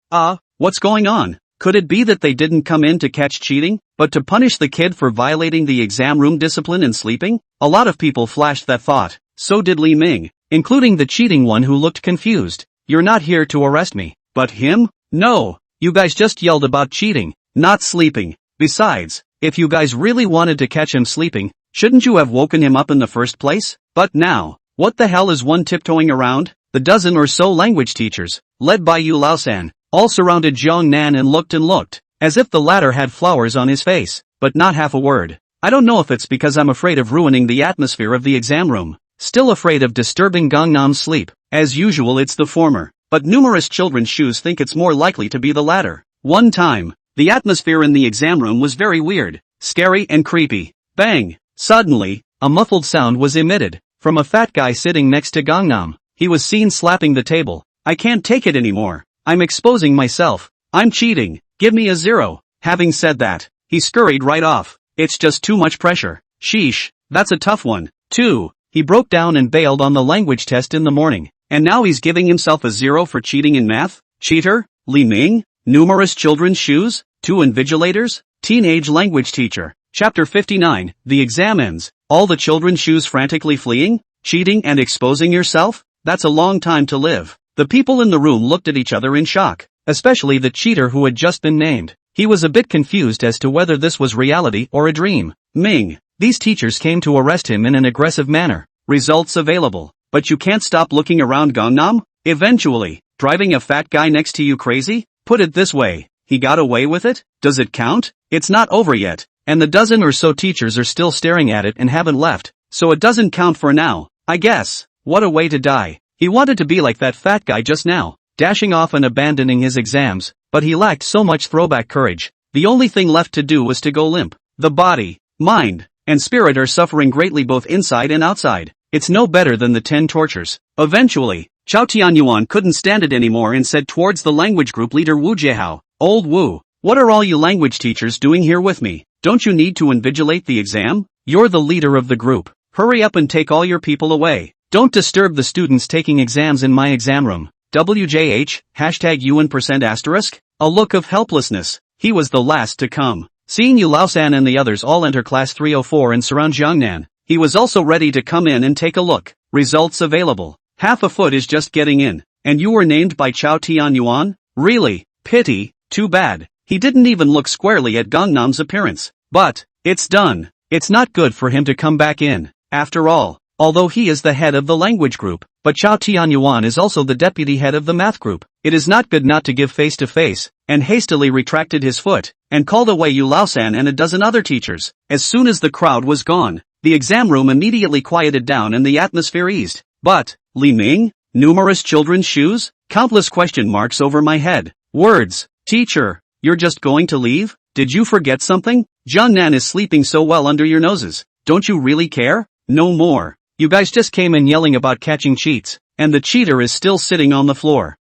[SPEAKER 1] What's going on? Could it be that they didn't come in to catch cheating, but to punish the kid for violating the exam room discipline and sleeping? A lot of people flashed that thought. So did Li Ming, including the cheating one who looked confused. You're not here to arrest me. But him? No. You guys just yelled about cheating, not sleeping. Besides, if you guys really wanted to catch him sleeping, shouldn't you have woken him up in the first place? But now, what the hell is one tiptoeing around? The dozen or so language teachers, led by Yu Laosan, all surrounded Jiangnan and looked, as if the latter had flowers on his face, but not half a word. I don't know if it's because I'm afraid of ruining the atmosphere of the exam room, still afraid of disturbing Gangnam's sleep. As usual it's the former, but numerous children's shoes think it's more likely to be the latter. One time, the atmosphere in the exam room was very weird, scary and creepy. Bang! Suddenly, a muffled sound was emitted, from a fat guy sitting next to Gangnam. He was seen slapping the table. I can't take it anymore. I'm exposing myself. I'm cheating. Give me a 0. Having said that, he scurried right off. It's just too much pressure. Sheesh, that's a tough one. 2. He broke down and bailed on the language test in the morning. And now he's giving himself a 0 for cheating in math? Cheater? Li Ming? Numerous children's shoes? 2 invigilators? Teenage language teacher. Chapter 59, the exam ends. All the children's shoes frantically fleeing? Cheating and exposing yourself? That's a long time to live. The people in the room looked at each other in shock, especially the cheater who had just been named. He was a bit confused as to whether this was reality or a dream. Ming, these teachers came to arrest him in an aggressive manner. Results available. But you can't stop looking around Gangnam? Eventually, driving a fat guy next to you crazy? Put it this way, he got away with it? Does it count? It's not over yet, and the dozen or so teachers are still staring at it and haven't left, so it doesn't count for now, I guess. What a way to die. He wanted to be like that fat guy just now. dashing off and abandoning his exams, but he lacked so much throwback courage. The only thing left to do was to go limp. The body, mind, and spirit are suffering greatly both inside and outside. It's no better than the 10 tortures. Eventually, Chao Tianyuan couldn't stand it anymore and said towards the language group leader Wu Jiehao, "Old Wu, what are all you language teachers doing here with me? Don't you need to invigilate the exam? You're the leader of the group. Hurry up and take all your people away. Don't disturb the students taking exams in my exam room." WJH, #UN%*. A look of helplessness. He was the last to come. Seeing Yu Laosan and the others all enter class 304 and surround Jiangnan, he was also ready to come in and take a look. Results available. Half a foot is just getting in. And you were named by Chao Tianyuan? Really? Pity, too bad. He didn't even look squarely at Gangnam's appearance. But, it's done. It's not good for him to come back in. After all, although he is the head of the language group, but Chao Tianyuan is also the deputy head of the math group. It is not good not to give face to face, and hastily retracted his foot, and called away Yu Laosan and a dozen other teachers. As soon as the crowd was gone, the exam room immediately quieted down and the atmosphere eased. But, Li Ming? Numerous children's shoes? Countless question marks over my head. Words. Teacher, you're just going to leave? Did you forget something? Jiangnan is sleeping so well under your noses. Don't you really care? No more. You guys just came in yelling about catching cheats, and the cheater is still sitting on the floor.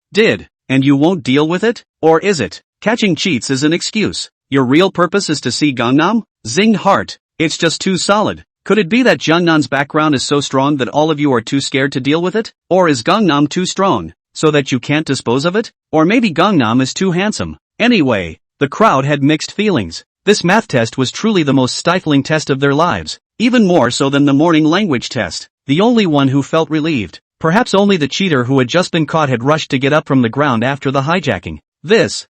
[SPEAKER 1] And you won't deal with it? Or is it? Catching cheats is an excuse. Your real purpose is to see Gangnam? Zinged heart. It's just too solid. Could it be that Jiangnam's background is so strong that all of you are too scared to deal with it? Or is Gangnam too strong, so that you can't dispose of it? Or maybe Gangnam is too handsome. Anyway, the crowd had mixed feelings. This math test was truly the most stifling test of their lives. Even more so than the morning language test. The only one who felt relieved. Perhaps only the cheater who had just been caught had rushed to get up from the ground after the hijacking.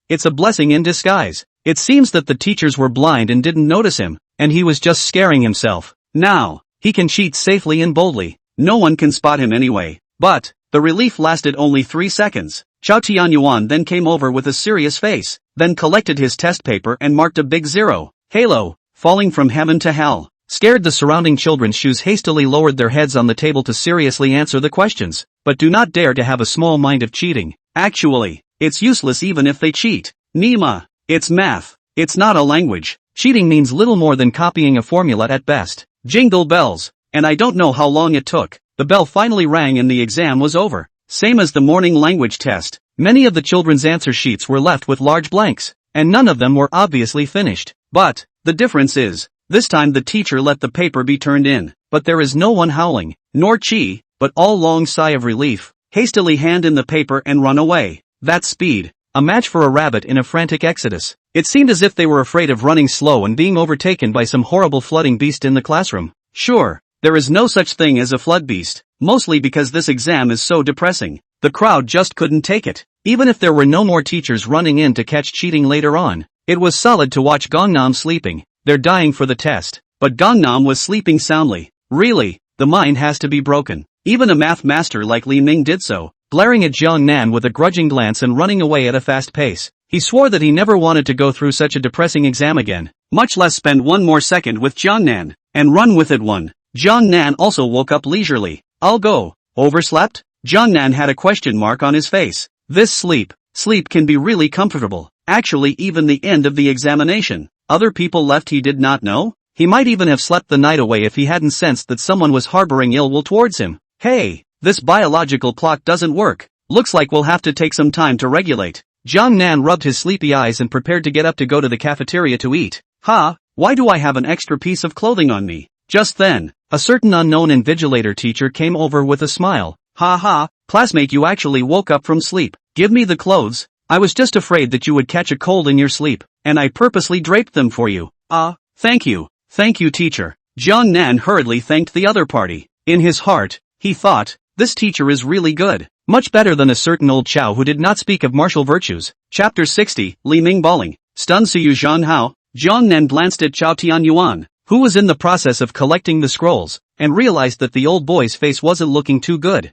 [SPEAKER 1] It's a blessing in disguise. It seems that the teachers were blind and didn't notice him, and he was just scaring himself. Now, he can cheat safely and boldly. No one can spot him anyway. But, the relief lasted only 3 seconds. Chao Tianyuan then came over with a serious face, then collected his test paper and marked a big 0. Halo, falling from heaven to hell. Scared, the surrounding children's shoes hastily lowered their heads on the table to seriously answer the questions, but do not dare to have a small mind of cheating. Actually, it's useless even if they cheat. Nima, it's math. It's not a language. Cheating means little more than copying a formula at best. Jingle bells. And I don't know how long it took. The bell finally rang and the exam was over. Same as the morning language test. Many of the children's answer sheets were left with large blanks, and none of them were obviously finished. But, the difference is, this time the teacher let the paper be turned in, but there is no one howling, nor chi, but all long sigh of relief, hastily hand in the paper and run away. That's speed. A match for a rabbit in a frantic exodus. It seemed as if they were afraid of running slow and being overtaken by some horrible flooding beast in the classroom. Sure, there is no such thing as a flood beast, mostly because this exam is so depressing. The crowd just couldn't take it. Even if there were no more teachers running in to catch cheating later on, it was solid to watch Gangnam sleeping. They're dying for the test. But Gangnam was sleeping soundly. Really, the mind has to be broken. Even a math master like Li Ming did so, glaring at Jiangnan with a grudging glance and running away at a fast pace. He swore that he never wanted to go through such a depressing exam again, much less spend one more second with Jiangnan, and run with it one. Jiangnan also woke up leisurely. I'll go. Overslept? Jiangnan had a question mark on his face. This sleep can be really comfortable. Actually, even the end of the examination. Other people left he did not know? He might even have slept the night away if he hadn't sensed that someone was harboring ill will towards him. Hey, this biological clock doesn't work. Looks like we'll have to take some time to regulate. Jiangnan rubbed his sleepy eyes and prepared to get up to go to the cafeteria to eat. Why do I have an extra piece of clothing on me? Just then, a certain unknown invigilator teacher came over with a smile. Classmate, you actually woke up from sleep. Give me the clothes. I was just afraid that you would catch a cold in your sleep, and I purposely draped them for you. Thank you. Thank you, teacher. Jiangnan hurriedly thanked the other party. In his heart, he thought, this teacher is really good. Much better than a certain old chow who did not speak of martial virtues. Chapter 60, Li Ming bawling. Stunned Siyu Zhanhao, Jiangnan glanced at Chao Tianyuan, who was in the process of collecting the scrolls, and realized that the old boy's face wasn't looking too good.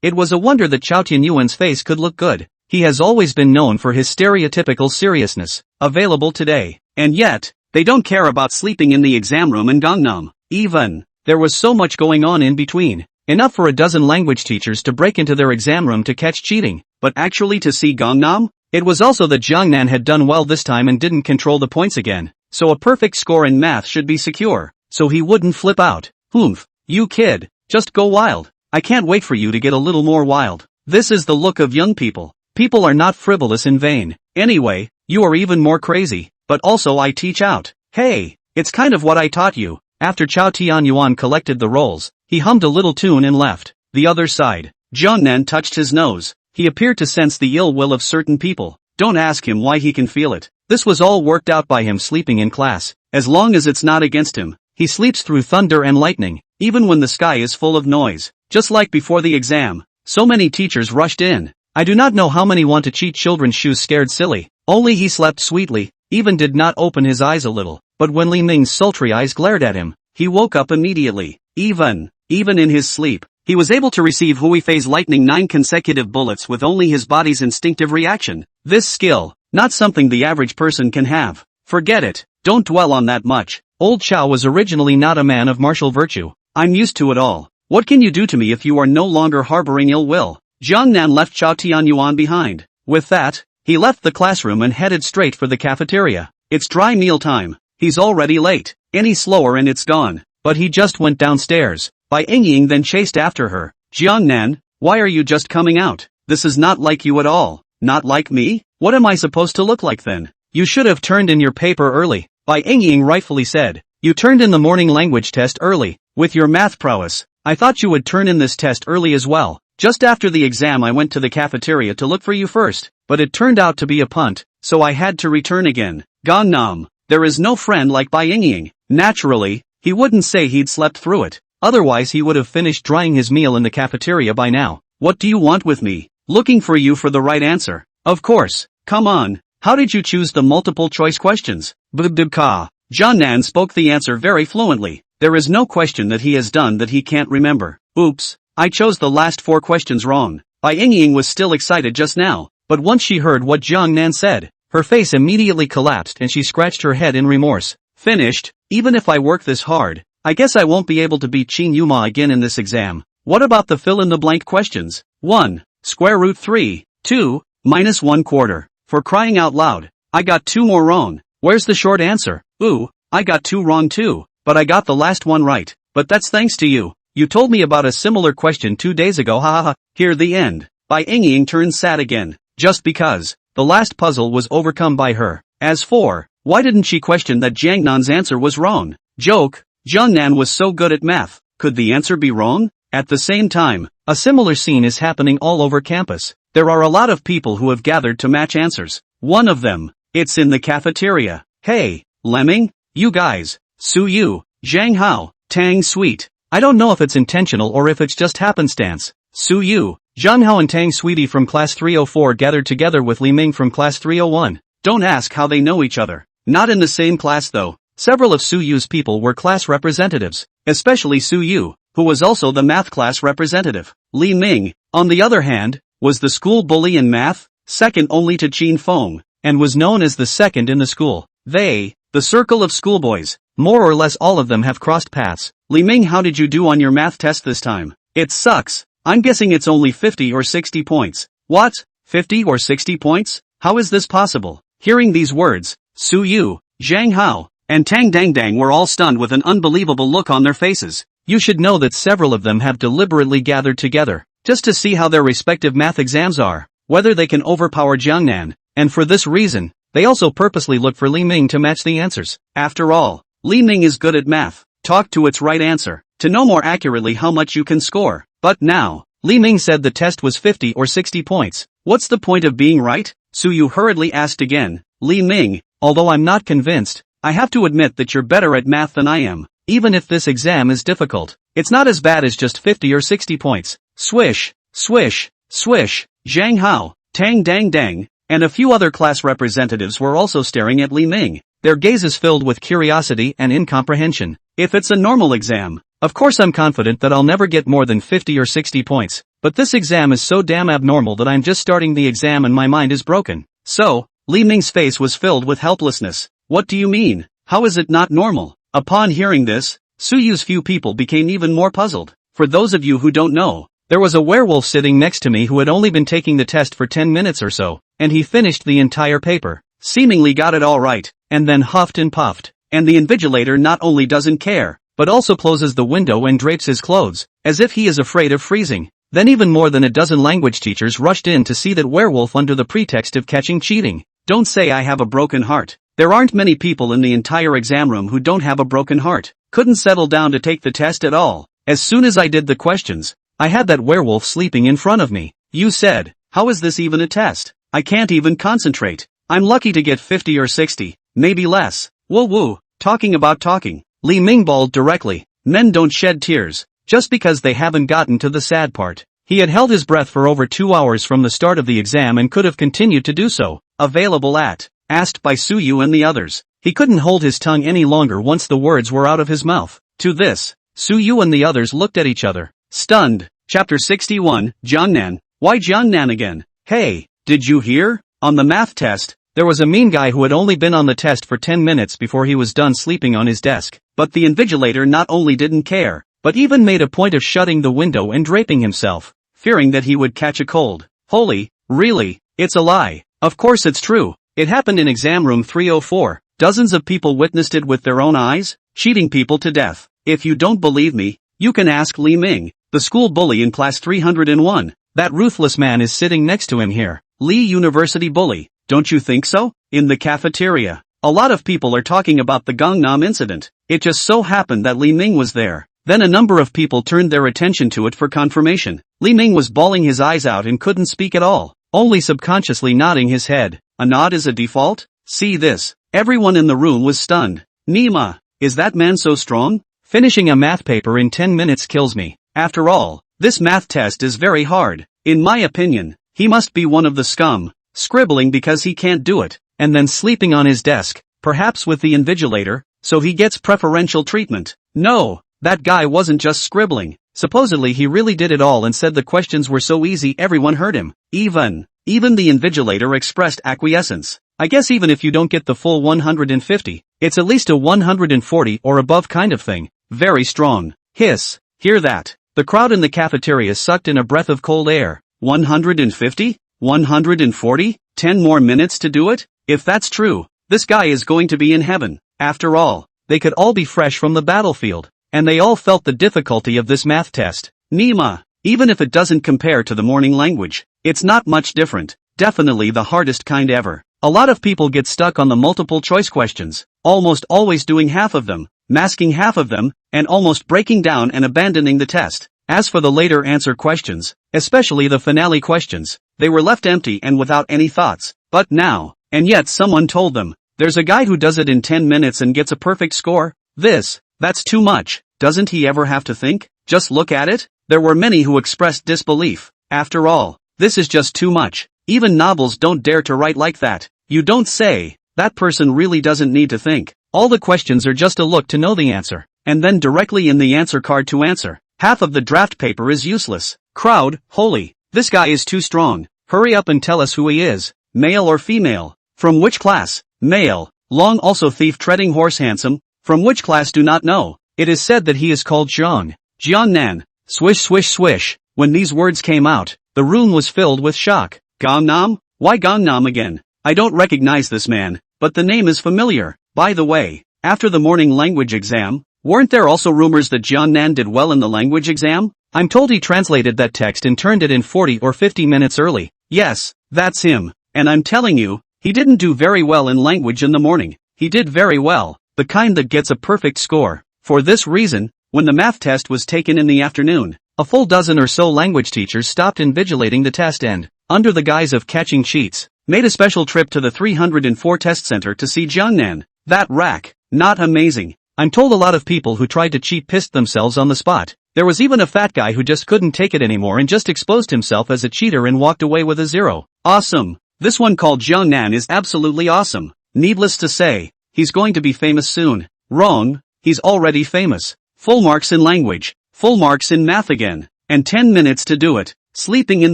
[SPEAKER 1] It was a wonder that Chao Tianyuan's face could look good. He has always been known for his stereotypical seriousness, available today. And yet, they don't care about sleeping in the exam room in Gangnam. Even, there was so much going on in between. enough for a dozen language teachers to break into their exam room to catch cheating, but actually to see Gangnam? It was also that Jiangnan had done well this time and didn't control the points again, so a perfect score in math should be secure, so he wouldn't flip out. Oomph, you kid, just go wild. I can't wait for you to get a little more wild. This is the look of young people. People are not frivolous in vain. Anyway, you are even more crazy, but also I teach out. Hey, it's kind of what I taught you. After Chao Tianyuan collected the rolls, he hummed a little tune and left. The other side. Jiangnan touched his nose. He appeared to sense the ill will of certain people. Don't ask him why, he can feel it. This was all worked out by him sleeping in class. As long as it's not against him, he sleeps through thunder and lightning, even when the sky is full of noise. Just like before the exam, so many teachers rushed in. I do not know how many want to cheat children's shoes scared silly. Only he slept sweetly, even did not open his eyes a little, but when Li Ming's sultry eyes glared at him, he woke up immediately. Even in his sleep, he was able to receive Hui Fei's lightning 9 consecutive bullets with only his body's instinctive reaction. This skill, not something the average person can have. Forget it, don't dwell on that much. Old Chao was originally not a man of martial virtue. I'm used to it all. What can you do to me if you are no longer harboring ill will? Jiangnan left Chao Tianyuan behind. With that, he left the classroom and headed straight for the cafeteria. It's dry meal time. He's already late. Any slower and it's gone. But he just went downstairs. Bai Ying then chased after her. Jiangnan, why are you just coming out? This is not like you at all. Not like me? What am I supposed to look like then? You should have turned in your paper early. Bai Ying rightfully said. You turned in the morning language test early. With your math prowess, I thought you would turn in this test early as well. Just after the exam I went to the cafeteria to look for you first, but it turned out to be a punt, so I had to return again. Gangnam, there is no friend like Bai Ying. Naturally, he wouldn't say he'd slept through it. Otherwise he would have finished drying his meal in the cafeteria by now. What do you want with me? Looking for you for the right answer. Of course. Come on. How did you choose the multiple choice questions? Bubdubka. Jiangnan spoke the answer very fluently. There is no question that he has done that he can't remember. Oops. I chose the last 4 questions wrong. Bai Ying was still excited just now, but once she heard what Jiangnan said, her face immediately collapsed and she scratched her head in remorse. Finished? Even if I work this hard, I guess I won't be able to beat Qin Yuma again in this exam. What about the fill-in-the-blank questions? 1. Square root 3. 2. Minus 1/4. For crying out loud, I got 2 more wrong. Where's the short answer? Ooh, I got 2 wrong too, but I got the last one right. But that's thanks to you. You told me about a similar question 2 days ago, hahaha. Here the end. Bai Ying turned sad again. Just because. The last puzzle was overcome by her. As for, why didn't she question that Jiangnan's answer was wrong? Joke. Jiangnan was so good at math. Could the answer be wrong? At the same time, a similar scene is happening all over campus. There are a lot of people who have gathered to match answers. One of them. It's in the cafeteria. Hey, Lemming? You guys. Su Yu, Zhang Hao, Tang Sweet. I don't know if it's intentional or if it's just happenstance. Su Yu, Zhang Hao and Tang Sweetie from class 304 gathered together with Li Ming from class 301. Don't ask how they know each other. Not in the same class though. Several of Su Yu's people were class representatives, especially Su Yu, who was also the math class representative. Li Ming, on the other hand, was the school bully in math, second only to Qin Feng, and was known as the second in the school. They, the circle of schoolboys, more or less all of them have crossed paths. Li Ming, how did you do on your math test this time? It sucks. I'm guessing it's only 50 or 60 points. What? 50 or 60 points? How is this possible? Hearing these words, Su Yu, Zhang Hao, and Tang Dangdang were all stunned with an unbelievable look on their faces. You should know that several of them have deliberately gathered together, just to see how their respective math exams are, whether they can overpower Jiangnan, and for this reason, they also purposely look for Li Ming to match the answers. After all, Li Ming is good at math. Talk to its right answer, to know more accurately how much you can score. But now, Li Ming said the test was 50 or 60 points. What's the point of being right? Su Yu hurriedly asked again. Li Ming, although I'm not convinced, I have to admit that you're better at math than I am. Even if this exam is difficult, it's not as bad as just 50 or 60 points. Swish, swish, swish. Zhang Hao, Tang Dang Dang, and a few other class representatives were also staring at Li Ming, their gazes filled with curiosity and incomprehension. If it's a normal exam, of course I'm confident that I'll never get more than 50 or 60 points, but this exam is so damn abnormal that I'm just starting the exam and my mind is broken. So, Li Ming's face was filled with helplessness. What do you mean? How is it not normal? Upon hearing this, Su Yu's few people became even more puzzled. For those of you who don't know, there was a werewolf sitting next to me who had only been taking the test for 10 minutes or so, and he finished the entire paper, seemingly got it all right, and then huffed and puffed. And the invigilator not only doesn't care, but also closes the window and drapes his clothes, as if he is afraid of freezing. Then even more than a dozen language teachers rushed in to see that werewolf under the pretext of catching cheating. Don't say I have a broken heart. There aren't many people in the entire exam room who don't have a broken heart. Couldn't settle down to take the test at all. As soon as I did the questions, I had that werewolf sleeping in front of me. You said, how is this even a test? I can't even concentrate. I'm lucky to get 50 or 60, maybe less. Woo woo, talking about talking. Li Ming bawled directly. Men don't shed tears, just because they haven't gotten to the sad part. He had held his breath for over 2 hours from the start of the exam and could have continued to do so. Available at, asked by Suyu and the others. He couldn't hold his tongue any longer once the words were out of his mouth. To this, Suyu and the others looked at each other, stunned. Chapter 61, Jiangnan. Why Jiangnan again? Hey, did you hear? On the math test, there was a mean guy who had only been on the test for 10 minutes before he was done sleeping on his desk. But the invigilator not only didn't care, but even made a point of shutting the window and draping himself, fearing that he would catch a cold. Holy, really, it's a lie. Of course it's true. It happened in exam room 304. Dozens of people witnessed it with their own eyes, cheating people to death. If you don't believe me, you can ask Li Ming, the school bully in class 301. That ruthless man is sitting next to him here. Li University bully, don't you think so? In the cafeteria, a lot of people are talking about the Gangnam incident. It just so happened that Li Ming was there. Then a number of people turned their attention to it for confirmation. Li Ming was bawling his eyes out and couldn't speak at all, only subconsciously nodding his head. A nod is a default? See this. Everyone in the room was stunned. Nima, is that man so strong? Finishing a math paper in 10 minutes kills me. After all, this math test is very hard. In my opinion, he must be one of the scum, scribbling because he can't do it, and then sleeping on his desk, perhaps with the invigilator, so he gets preferential treatment. No, that guy wasn't just scribbling. Supposedly he really did it all and said the questions were so easy everyone heard him. Even the invigilator expressed acquiescence. I guess even if you don't get the full 150, it's at least a 140 or above kind of thing. Very strong. Hiss. Hear that? The crowd in the cafeteria sucked in a breath of cold air. 150? 140? 10 more minutes to do it? If that's true, this guy is going to be in heaven. After all, they could all be fresh from the battlefield, and they all felt the difficulty of this math test. Nima, even if it doesn't compare to the morning language, it's not much different. Definitely the hardest kind ever. A lot of people get stuck on the multiple choice questions, almost always doing half of them, masking half of them, and almost breaking down and abandoning the test. As for the later answer questions, especially the finale questions, they were left empty and without any thoughts. But now, and yet someone told them, there's a guy who does it in 10 minutes and gets a perfect score. That's too much. Doesn't he ever have to think? Just look at it? There were many who expressed disbelief. After all, this is just too much. Even novels don't dare to write like that. You don't say. That person really doesn't need to think. All the questions are just a look to know the answer, and then directly in the answer card to answer. Half of the draft paper is useless. Crowd, holy, this guy is too strong. Hurry up and tell us who he is. Male or female? From which class? Male. Long also thief treading horse handsome. From which class do not know. It is said that he is called Jiangnan. Swish swish swish. When these words came out, the room was filled with shock. Gangnam? Why Gangnam again? I don't recognize this man, but the name is familiar. By the way, after the morning language exam, weren't there also rumors that Jiangnan did well in the language exam? I'm told he translated that text and turned it in 40 or 50 minutes early. Yes, that's him. And I'm telling you, he didn't do very well in language in the morning. He did very well, the kind that gets a perfect score. For this reason, when the math test was taken in the afternoon, a full dozen or so language teachers stopped invigilating the test and, under the guise of catching cheats, made a special trip to the 304 test center to see Jiangnan. That rack, not amazing. I'm told a lot of people who tried to cheat pissed themselves on the spot. There was even a fat guy who just couldn't take it anymore and just exposed himself as a cheater and walked away with a 0. Awesome. This one called Jiangnan is absolutely awesome. Needless to say, he's going to be famous soon. Wrong, he's already famous. Full marks in language, full marks in math again, and 10 minutes to do it. Sleeping in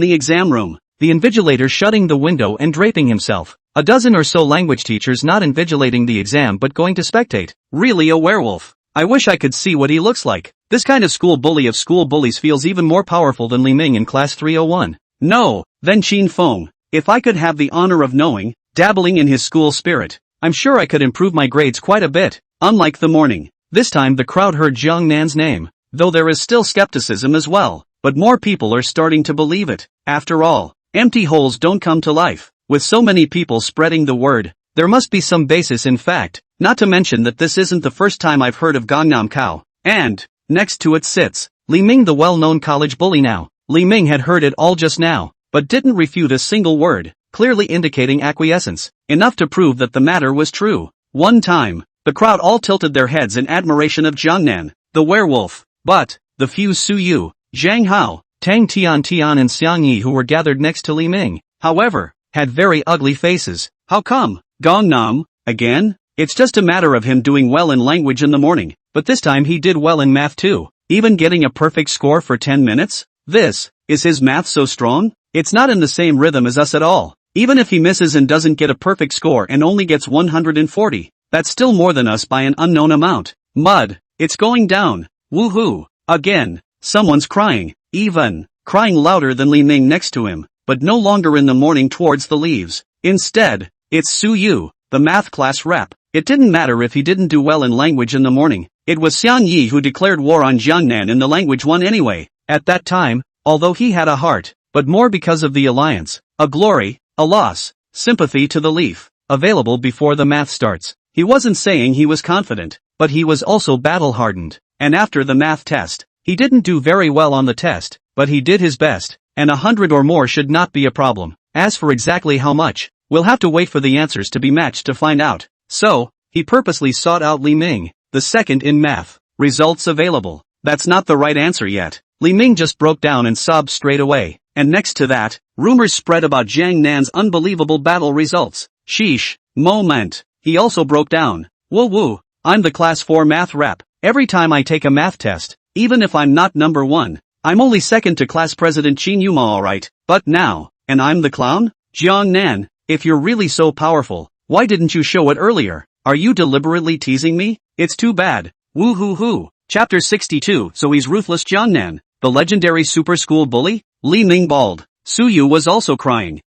[SPEAKER 1] the exam room. The invigilator shutting the window and draping himself. A dozen or so language teachers not invigilating the exam but going to spectate. Really a werewolf. I wish I could see what he looks like. This kind of school bully of school bullies feels even more powerful than Li Ming in class 301. No, then Qin Feng. If I could have the honor of knowing, dabbling in his school spirit, I'm sure I could improve my grades quite a bit. Unlike the morning, this time the crowd heard Jiang Nan's name, though there is still skepticism as well, but more people are starting to believe it. After all, empty holes don't come to life. With so many people spreading the word, there must be some basis in fact, not to mention that this isn't the first time I've heard of Gangnam Cow. And next to it sits Li Ming, the well-known college bully now. Li Ming had heard it all just now, but didn't refute a single word, clearly indicating acquiescence, enough to prove that the matter was true. One time, the crowd all tilted their heads in admiration of Jiang Nan, the werewolf, but the few Su Yu, Zhang Hao, Tang Tian Tian and Xiang Yi who were gathered next to Li Ming, however, had very ugly faces. How come? Gangnam, again? It's just a matter of him doing well in language in the morning, but this time he did well in math too, even getting a perfect score for 10 minutes? Is his math so strong? It's not in the same rhythm as us at all. Even if he misses and doesn't get a perfect score and only gets 140, that's still more than us by an unknown amount. Mud, it's going down. Woohoo. Again, someone's crying, even crying louder than Li Ming next to him, but no longer in the morning towards the leaves. Instead, it's Su Yu, the math class rep. It didn't matter if he didn't do well in language in the morning. It was Xiang Yi who declared war on Jiang Nan in the language one anyway. At that time, although he had a heart, but more because of the alliance, a glory, a loss, sympathy to the leaf, available before the math starts. He wasn't saying he was confident, but he was also battle-hardened. And after the math test, he didn't do very well on the test, but he did his best, and 100 or more should not be a problem. As for exactly how much, we'll have to wait for the answers to be matched to find out. So, he purposely sought out Li Ming, the second in math. Results available. That's not the right answer yet. Li Ming just broke down and sobbed straight away. And next to that, rumors spread about Jiang Nan's unbelievable battle results. Sheesh. Moment. He also broke down. Woo woo. I'm the class 4 math rep. Every time I take a math test, even if I'm not number 1, I'm only second to class president Qin Yuma alright. But now, and I'm the clown? Jiang Nan, if you're really so powerful, why didn't you show it earlier? Are you deliberately teasing me? It's too bad. Woo hoo hoo. Chapter 62. So he's ruthless Jiang Nan, the legendary super school bully? Li Ming bawled. Su Yu was also crying.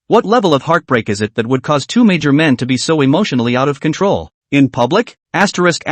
[SPEAKER 1] What level of heartbreak is it that would cause two major men to be so emotionally out of control? In public? Asterisk.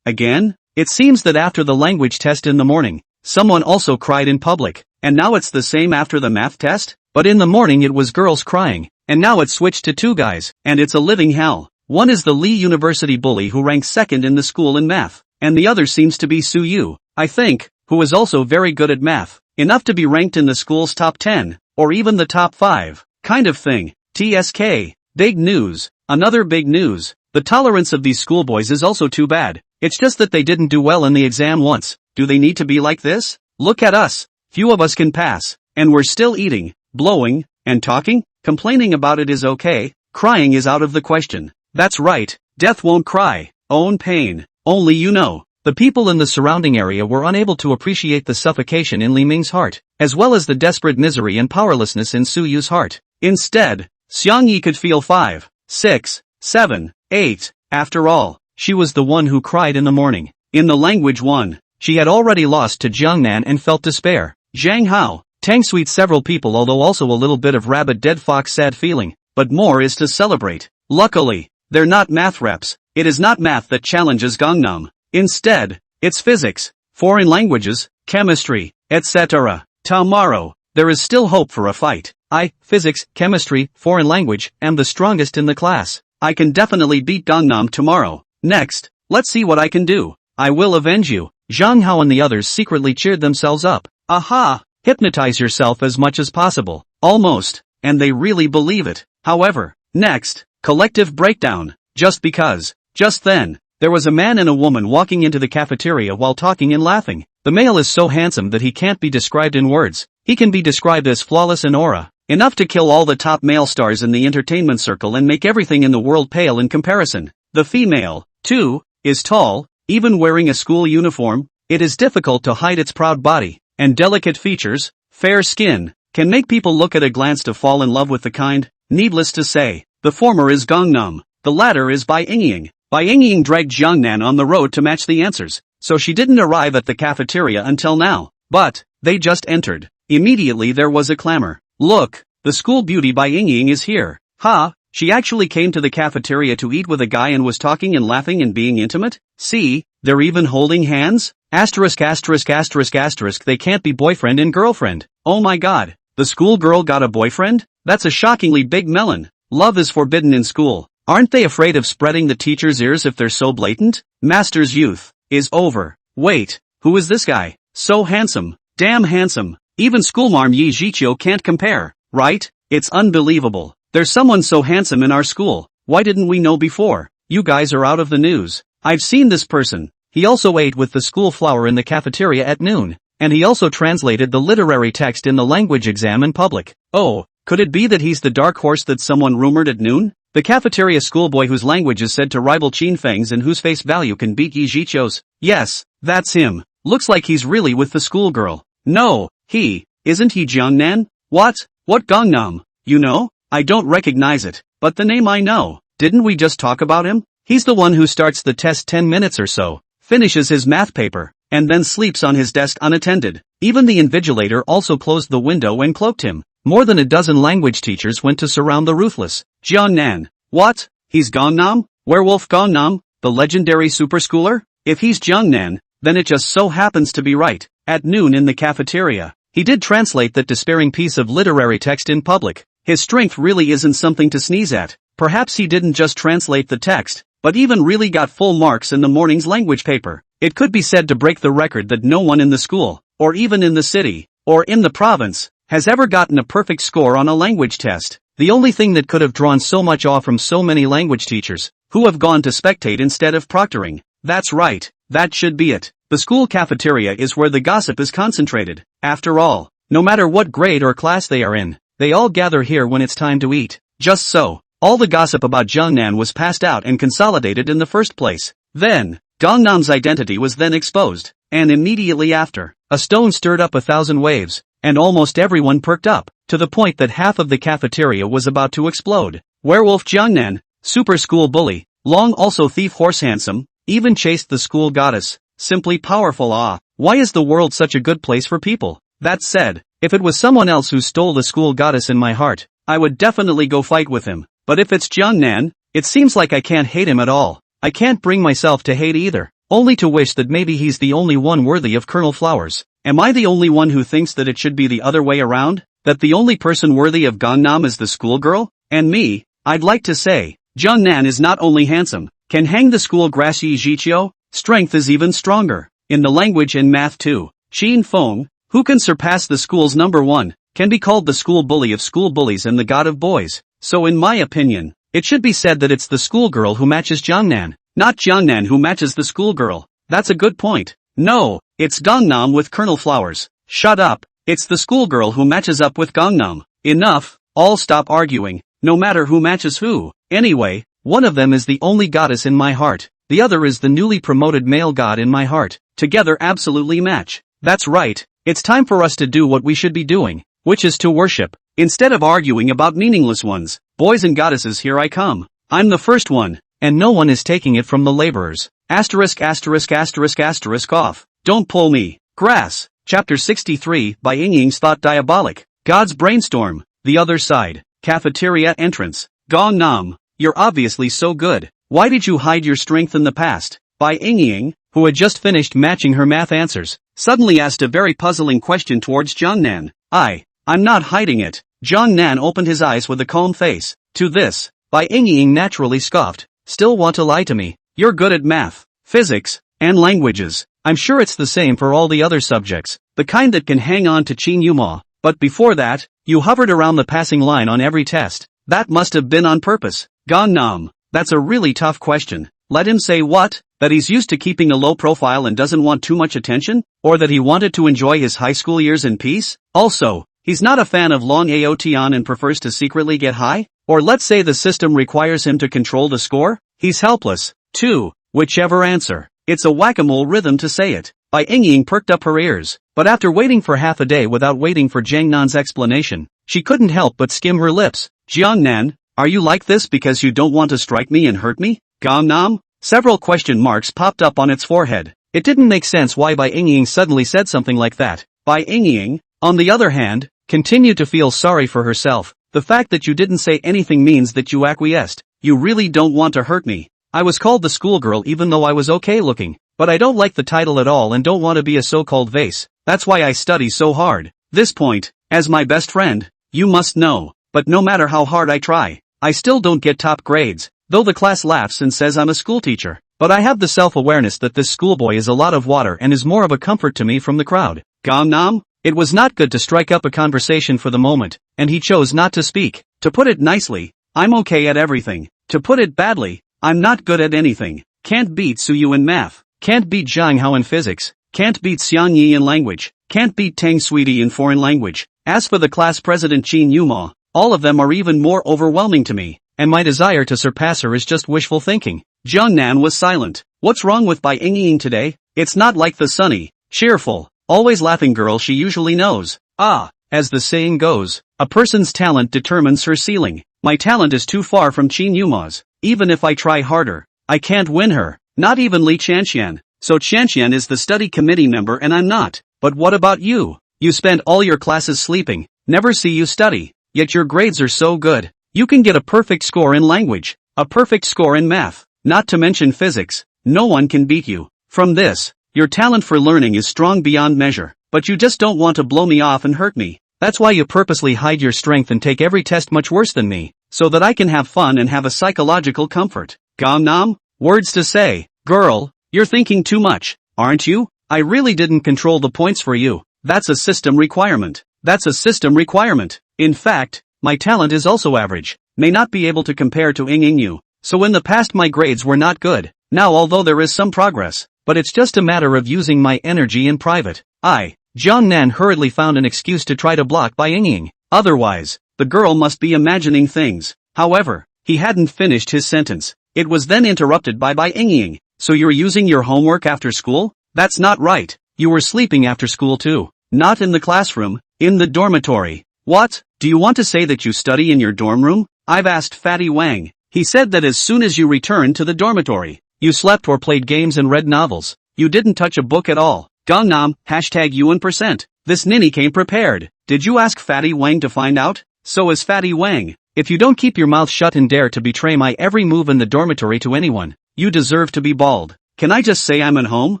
[SPEAKER 1] Again? It seems that after the language test in the morning, someone also cried in public, and now it's the same after the math test? But in the morning it was girls crying, and now it's switched to two guys, and it's a living hell. One is the Lee University bully who ranks second in the school in math, and the other seems to be Su Yu, I think, who is also very good at math, enough to be ranked in the school's top 10, or even the top 5, kind of thing. TSK. Big news. Another big news. The tolerance of these schoolboys is also too bad. It's just that they didn't do well in the exam once. Do they need to be like this? Look at us. Few of us can pass, and we're still eating, blowing, and talking. Complaining about it is okay. Crying is out of the question. That's right. Death won't cry. Own pain. Only you know. The people in the surrounding area were unable to appreciate the suffocation in Li Ming's heart, as well as the desperate misery and powerlessness in Su Yu's heart. Instead, Xiang Yi could feel 5, 6, 7, 8. After all, she was the one who cried in the morning. In the language one, she had already lost to Jiang Nan and felt despair. Zhang Hao, Tang Sweet, several people, although also a little bit of rabbit dead fox sad feeling, but more is to celebrate. Luckily, they're not math reps. It is not math that challenges Gangnam. Instead, it's physics, foreign languages, chemistry, etc. Tomorrow, there is still hope for a fight. Physics, chemistry, foreign language, am the strongest in the class. I can definitely beat Gangnam tomorrow. Next, let's see what I can do. I will avenge you. Zhang Hao and the others secretly cheered themselves up. Aha! Hypnotize yourself as much as possible. Almost. And they really believe it. However, next, collective breakdown. Just because. Just then, there was a man and a woman walking into the cafeteria while talking and laughing. The male is so handsome that he can't be described in words. He can be described as flawless in aura, enough to kill all the top male stars in the entertainment circle and make everything in the world pale in comparison. The female, too, is tall, even wearing a school uniform. It is difficult to hide its proud body, and delicate features, fair skin, can make people look at a glance to fall in love with the kind. Needless to say, the former is Gangnam, the latter is Bai Yingying. Bai Yingying dragged Jiang Nan on the road to match the answers, so she didn't arrive at the cafeteria until now. But they just entered. Immediately there was a clamor. Look, the school beauty by Ying is here. Ha, she actually came to the cafeteria to eat with a guy and was talking and laughing and being intimate? See, they're even holding hands? Asterisk asterisk asterisk asterisk, they can't be boyfriend and girlfriend. Oh my god, the school girl got a boyfriend? That's a shockingly big melon. Love is forbidden in school. Aren't they afraid of spreading the teacher's ears if they're so blatant? Master's youth is over. Wait, who is this guy? So handsome. Damn handsome. Even schoolmarm Yi Jiqiu can't compare, right? It's unbelievable. There's someone so handsome in our school. Why didn't we know before? You guys are out of the news. I've seen this person. He also ate with the school flower in the cafeteria at noon. And he also translated the literary text in the language exam in public. Oh, could it be that he's the dark horse that someone rumored at noon? The cafeteria schoolboy whose language is said to rival Qin Feng's and whose face value can beat Yi Jiqiu's? Yes, that's him. Looks like he's really with the schoolgirl. No, isn't he Jiangnan? What Gangnam? You know? I don't recognize it, but the name I know. Didn't we just talk about him? He's the one who starts the test 10 minutes or so, finishes his math paper, and then sleeps on his desk unattended. Even the invigilator also closed the window and cloaked him. More than a dozen language teachers went to surround the ruthless Jiangnan. What? He's Gangnam? Werewolf Gangnam? The legendary super schooler? If he's Jiangnan, then it just so happens to be right. At noon in the cafeteria, he did translate that despairing piece of literary text in public. His strength really isn't something to sneeze at. Perhaps he didn't just translate the text, but even really got full marks in the morning's language paper. It could be said to break the record that no one in the school, or even in the city, or in the province, has ever gotten a perfect score on a language test. The only thing that could have drawn so much awe from so many language teachers, who have gone to spectate instead of proctoring. That's right, that should be it. The school cafeteria is where the gossip is concentrated. After all, no matter what grade or class they are in, they all gather here when it's time to eat. Just so, all the gossip about Jiangnan was passed out and consolidated in the first place. Then, Gangnam's identity was then exposed, and immediately after, a stone stirred up 1,000 waves, and almost everyone perked up, to the point that half of the cafeteria was about to explode. Werewolf Jiangnan, super school bully, long also thief horse handsome, even chased the school goddess. Simply powerful. Why is the world such a good place for people? That said, if it was someone else who stole the school goddess in my heart, I would definitely go fight with him. But if it's Jiangnan, it seems like I can't hate him at all. I can't bring myself to hate either, only to wish that maybe he's the only one worthy of Colonel Flowers. Am I the only one who thinks that it should be the other way around? That the only person worthy of Gangnam is the schoolgirl? And me? I'd like to say, Jiangnan is not only handsome, can hang the school grass. Yi Jiqiu, strength is even stronger. In the language and math too. Qin Feng, who can surpass the school's number one, can be called the school bully of school bullies and the god of boys. So in my opinion, it should be said that it's the schoolgirl who matches Jiangnan, not Jiangnan who matches the schoolgirl. That's a good point. No, it's Gangnam with Colonel Flowers. Shut up, it's the schoolgirl who matches up with Gangnam. Enough, all stop arguing, no matter who matches who. Anyway, one of them is the only goddess in my heart. The other is the newly promoted male god in my heart. Together absolutely match. That's right, it's time for us to do what we should be doing, which is to worship, instead of arguing about meaningless ones. Boys and goddesses, here I come. I'm the first one, and no one is taking it from the laborers. Asterisk asterisk asterisk asterisk off. Don't pull me. Grass. Chapter 63 by Ying's Thought Diabolic. God's Brainstorm. The Other Side. Cafeteria Entrance. Gangnam, you're obviously so good. Why did you hide your strength in the past? By Ying, who had just finished matching her math answers, suddenly asked a very puzzling question towards Jiangnan. I'm not hiding it. Jiangnan opened his eyes with a calm face. To this, By Ying naturally scoffed. Still want to lie to me? You're good at math, physics, and languages. I'm sure it's the same for all the other subjects, the kind that can hang on to Qin Yuma. But before that, you hovered around the passing line on every test. That must have been on purpose. Gangnam, that's a really tough question. Let him say what? That he's used to keeping a low profile and doesn't want too much attention? Or that he wanted to enjoy his high school years in peace? Also, he's not a fan of long AOTN and prefers to secretly get high? Or let's say the system requires him to control the score? He's helpless, too. Whichever answer. It's a whack-a-mole rhythm to say it. Bai Ying perked up her ears, but after waiting for half a day without waiting for Jiangnan's explanation, she couldn't help but skim her lips. Jiangnan, are you like this because you don't want to strike me and hurt me? Gangnam? Several question marks popped up on its forehead. It didn't make sense why Bai Ying suddenly said something like that. Bai Ying, on the other hand, continued to feel sorry for herself. The fact that you didn't say anything means that you acquiesced. You really don't want to hurt me. I was called the schoolgirl even though I was okay looking, but I don't like the title at all and don't want to be a so-called vase. That's why I study so hard. This point, as my best friend, you must know, but no matter how hard I try, I still don't get top grades, though the class laughs and says I'm a schoolteacher. But I have the self-awareness that this schoolboy is a lot of water and is more of a comfort to me from the crowd. Gangnam? It was not good to strike up a conversation for the moment, and he chose not to speak. To put it nicely, I'm okay at everything. To put it badly, I'm not good at anything. Can't beat Suyu in math. Can't beat Zhang Hao in physics. Can't beat Xiang Yi in language. Can't beat Tang Sweetie in foreign language. As for the class president Qin Yuma, all of them are even more overwhelming to me, and my desire to surpass her is just wishful thinking. Jiangnan was silent. What's wrong with Bai Ying today? It's not like the sunny, cheerful, always laughing girl she usually knows. As the saying goes, a person's talent determines her ceiling. My talent is too far from Qin Yuma's. Even if I try harder, I can't win her. Not even Li Chanxian. So Chanxian is the study committee member and I'm not. But what about you? You spend all your classes sleeping, never see you study, yet your grades are so good. You can get a perfect score in language, a perfect score in math, not to mention physics. No one can beat you. From this, your talent for learning is strong beyond measure, but you just don't want to blow me off and hurt me. That's why you purposely hide your strength and take every test much worse than me, so that I can have fun and have a psychological comfort. Gangnam? Words to say, girl, you're thinking too much, aren't you? I really didn't control the points for you. That's a system requirement. That's a system requirement. In fact, my talent is also average, may not be able to compare to Yu. So in the past my grades were not good. Now although there is some progress, but it's just a matter of using my energy in private. Jiangnan hurriedly found an excuse to try to block Bai Ying. Otherwise, the girl must be imagining things. However, he hadn't finished his sentence. It was then interrupted by Bai Ying. So you're using your homework after school? That's not right. You were sleeping after school too. Not in the classroom, in the dormitory. What? Do you want to say that you study in your dorm room? I've asked Fatty Wang. He said that as soon as you returned to the dormitory, you slept or played games and read novels. You didn't touch a book at all. Gangnam, #UN%. This ninny came prepared. Did you ask Fatty Wang to find out? So is Fatty Wang. If you don't keep your mouth shut and dare to betray my every move in the dormitory to anyone, you deserve to be bald. Can I just say I'm at home?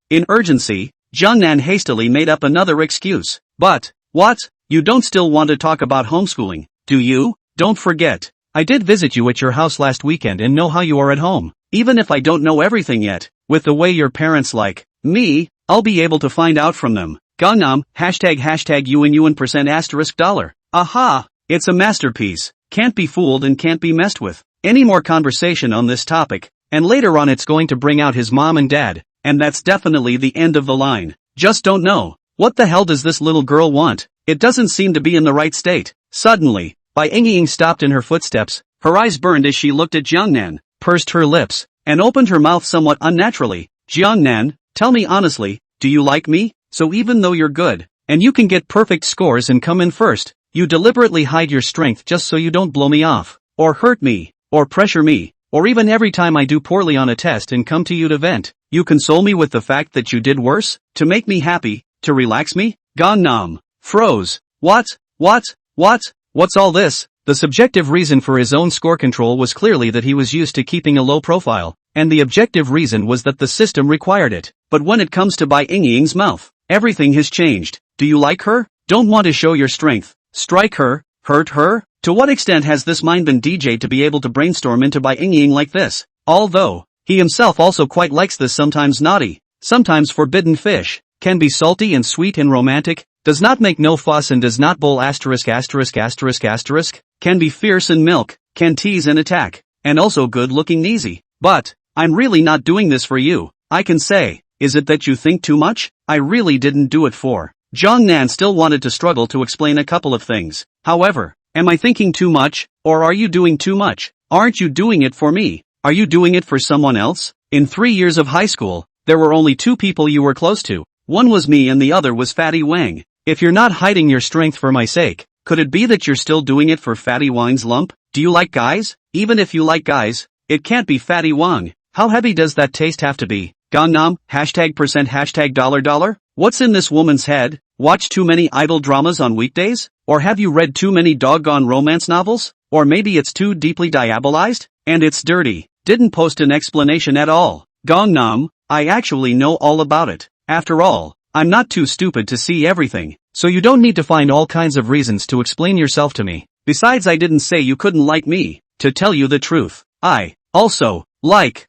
[SPEAKER 1] In urgency, Jiangnan hastily made up another excuse. But, what? You don't still want to talk about homeschooling, do you? Don't forget, I did visit you at your house last weekend and know how you are at home. Even if I don't know everything yet, with the way your parents like me, I'll be able to find out from them. Gangnam, #UN%. Aha! It's a masterpiece. Can't be fooled and can't be messed with. Any more conversation on this topic, and later on it's going to bring out his mom and dad, and that's definitely the end of the line. Just don't know. What the hell does this little girl want? It doesn't seem to be in the right state. Suddenly, Bai Ying stopped in her footsteps. Her eyes burned as she looked at Jiangnan, pursed her lips, and opened her mouth somewhat unnaturally. Jiangnan, tell me honestly, do you like me? So even though you're good, and you can get perfect scores and come in first, you deliberately hide your strength just so you don't blow me off, or hurt me, or pressure me, or even every time I do poorly on a test and come to you to vent, you console me with the fact that you did worse, to make me happy, to relax me? Gangnam froze. What? What's all this? The subjective reason for his own score control was clearly that he was used to keeping a low profile, and the objective reason was that the system required it. But when it comes to Bai Ying's mouth, everything has changed. Do you like her? Don't want to show your strength? Strike her? Hurt her? To what extent has this mind been DJ'd to be able to brainstorm into Bai Ying like this? Although, he himself also quite likes this sometimes naughty, sometimes forbidden fish, can be salty and sweet and romantic, does not make no fuss and does not bowl ********, can be fierce and milk, can tease and attack, and also good looking easy. But, I'm really not doing this for you, I can say. Is it that you think too much? I really didn't do it for. Jiangnan still wanted to struggle to explain a couple of things. However, am I thinking too much, or are you doing too much? Aren't you doing it for me? Are you doing it for someone else? In 3 years of high school, there were only 2 people you were close to. One was me and the other was Fatty Wang. If you're not hiding your strength for my sake, could it be that you're still doing it for Fatty Wang's lump? Do you like guys? Even if you like guys, it can't be Fatty Wang. How heavy does that taste have to be? Gangnam, #% $dollar? What's in this woman's head? Watch too many idol dramas on weekdays? Or have you read too many doggone romance novels? Or maybe it's too deeply diabolized? And it's dirty. Didn't post an explanation at all. Gangnam, I actually know all about it. After all, I'm not too stupid to see everything. So you don't need to find all kinds of reasons to explain yourself to me. Besides, I didn't say you couldn't like me. To tell you the truth, I also like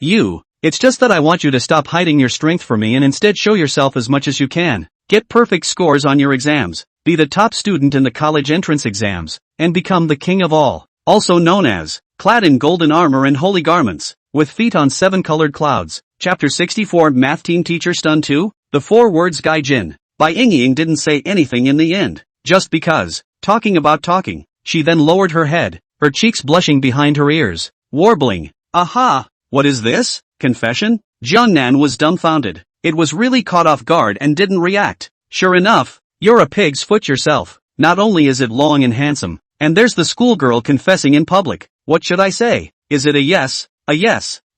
[SPEAKER 1] you. It's just that I want you to stop hiding your strength for me and instead show yourself as much as you can. Get perfect scores on your exams, be the top student in the college entrance exams, and become the king of all. Also known as, clad in golden armor and holy garments, with feet on 7 colored clouds. Chapter 64 Math Team Teacher Stun 2? The 4 words Gaijin. Bai Yingying didn't say anything in the end, just because, talking about talking. She then lowered her head, her cheeks blushing behind her ears, warbling, "Aha! What is this? Confession?" Jiangnan was dumbfounded. It was really caught off guard and didn't react. Sure enough, you're a pig's foot yourself. Not only is it long and handsome, and there's the schoolgirl confessing in public. What should I say? Is it a yes,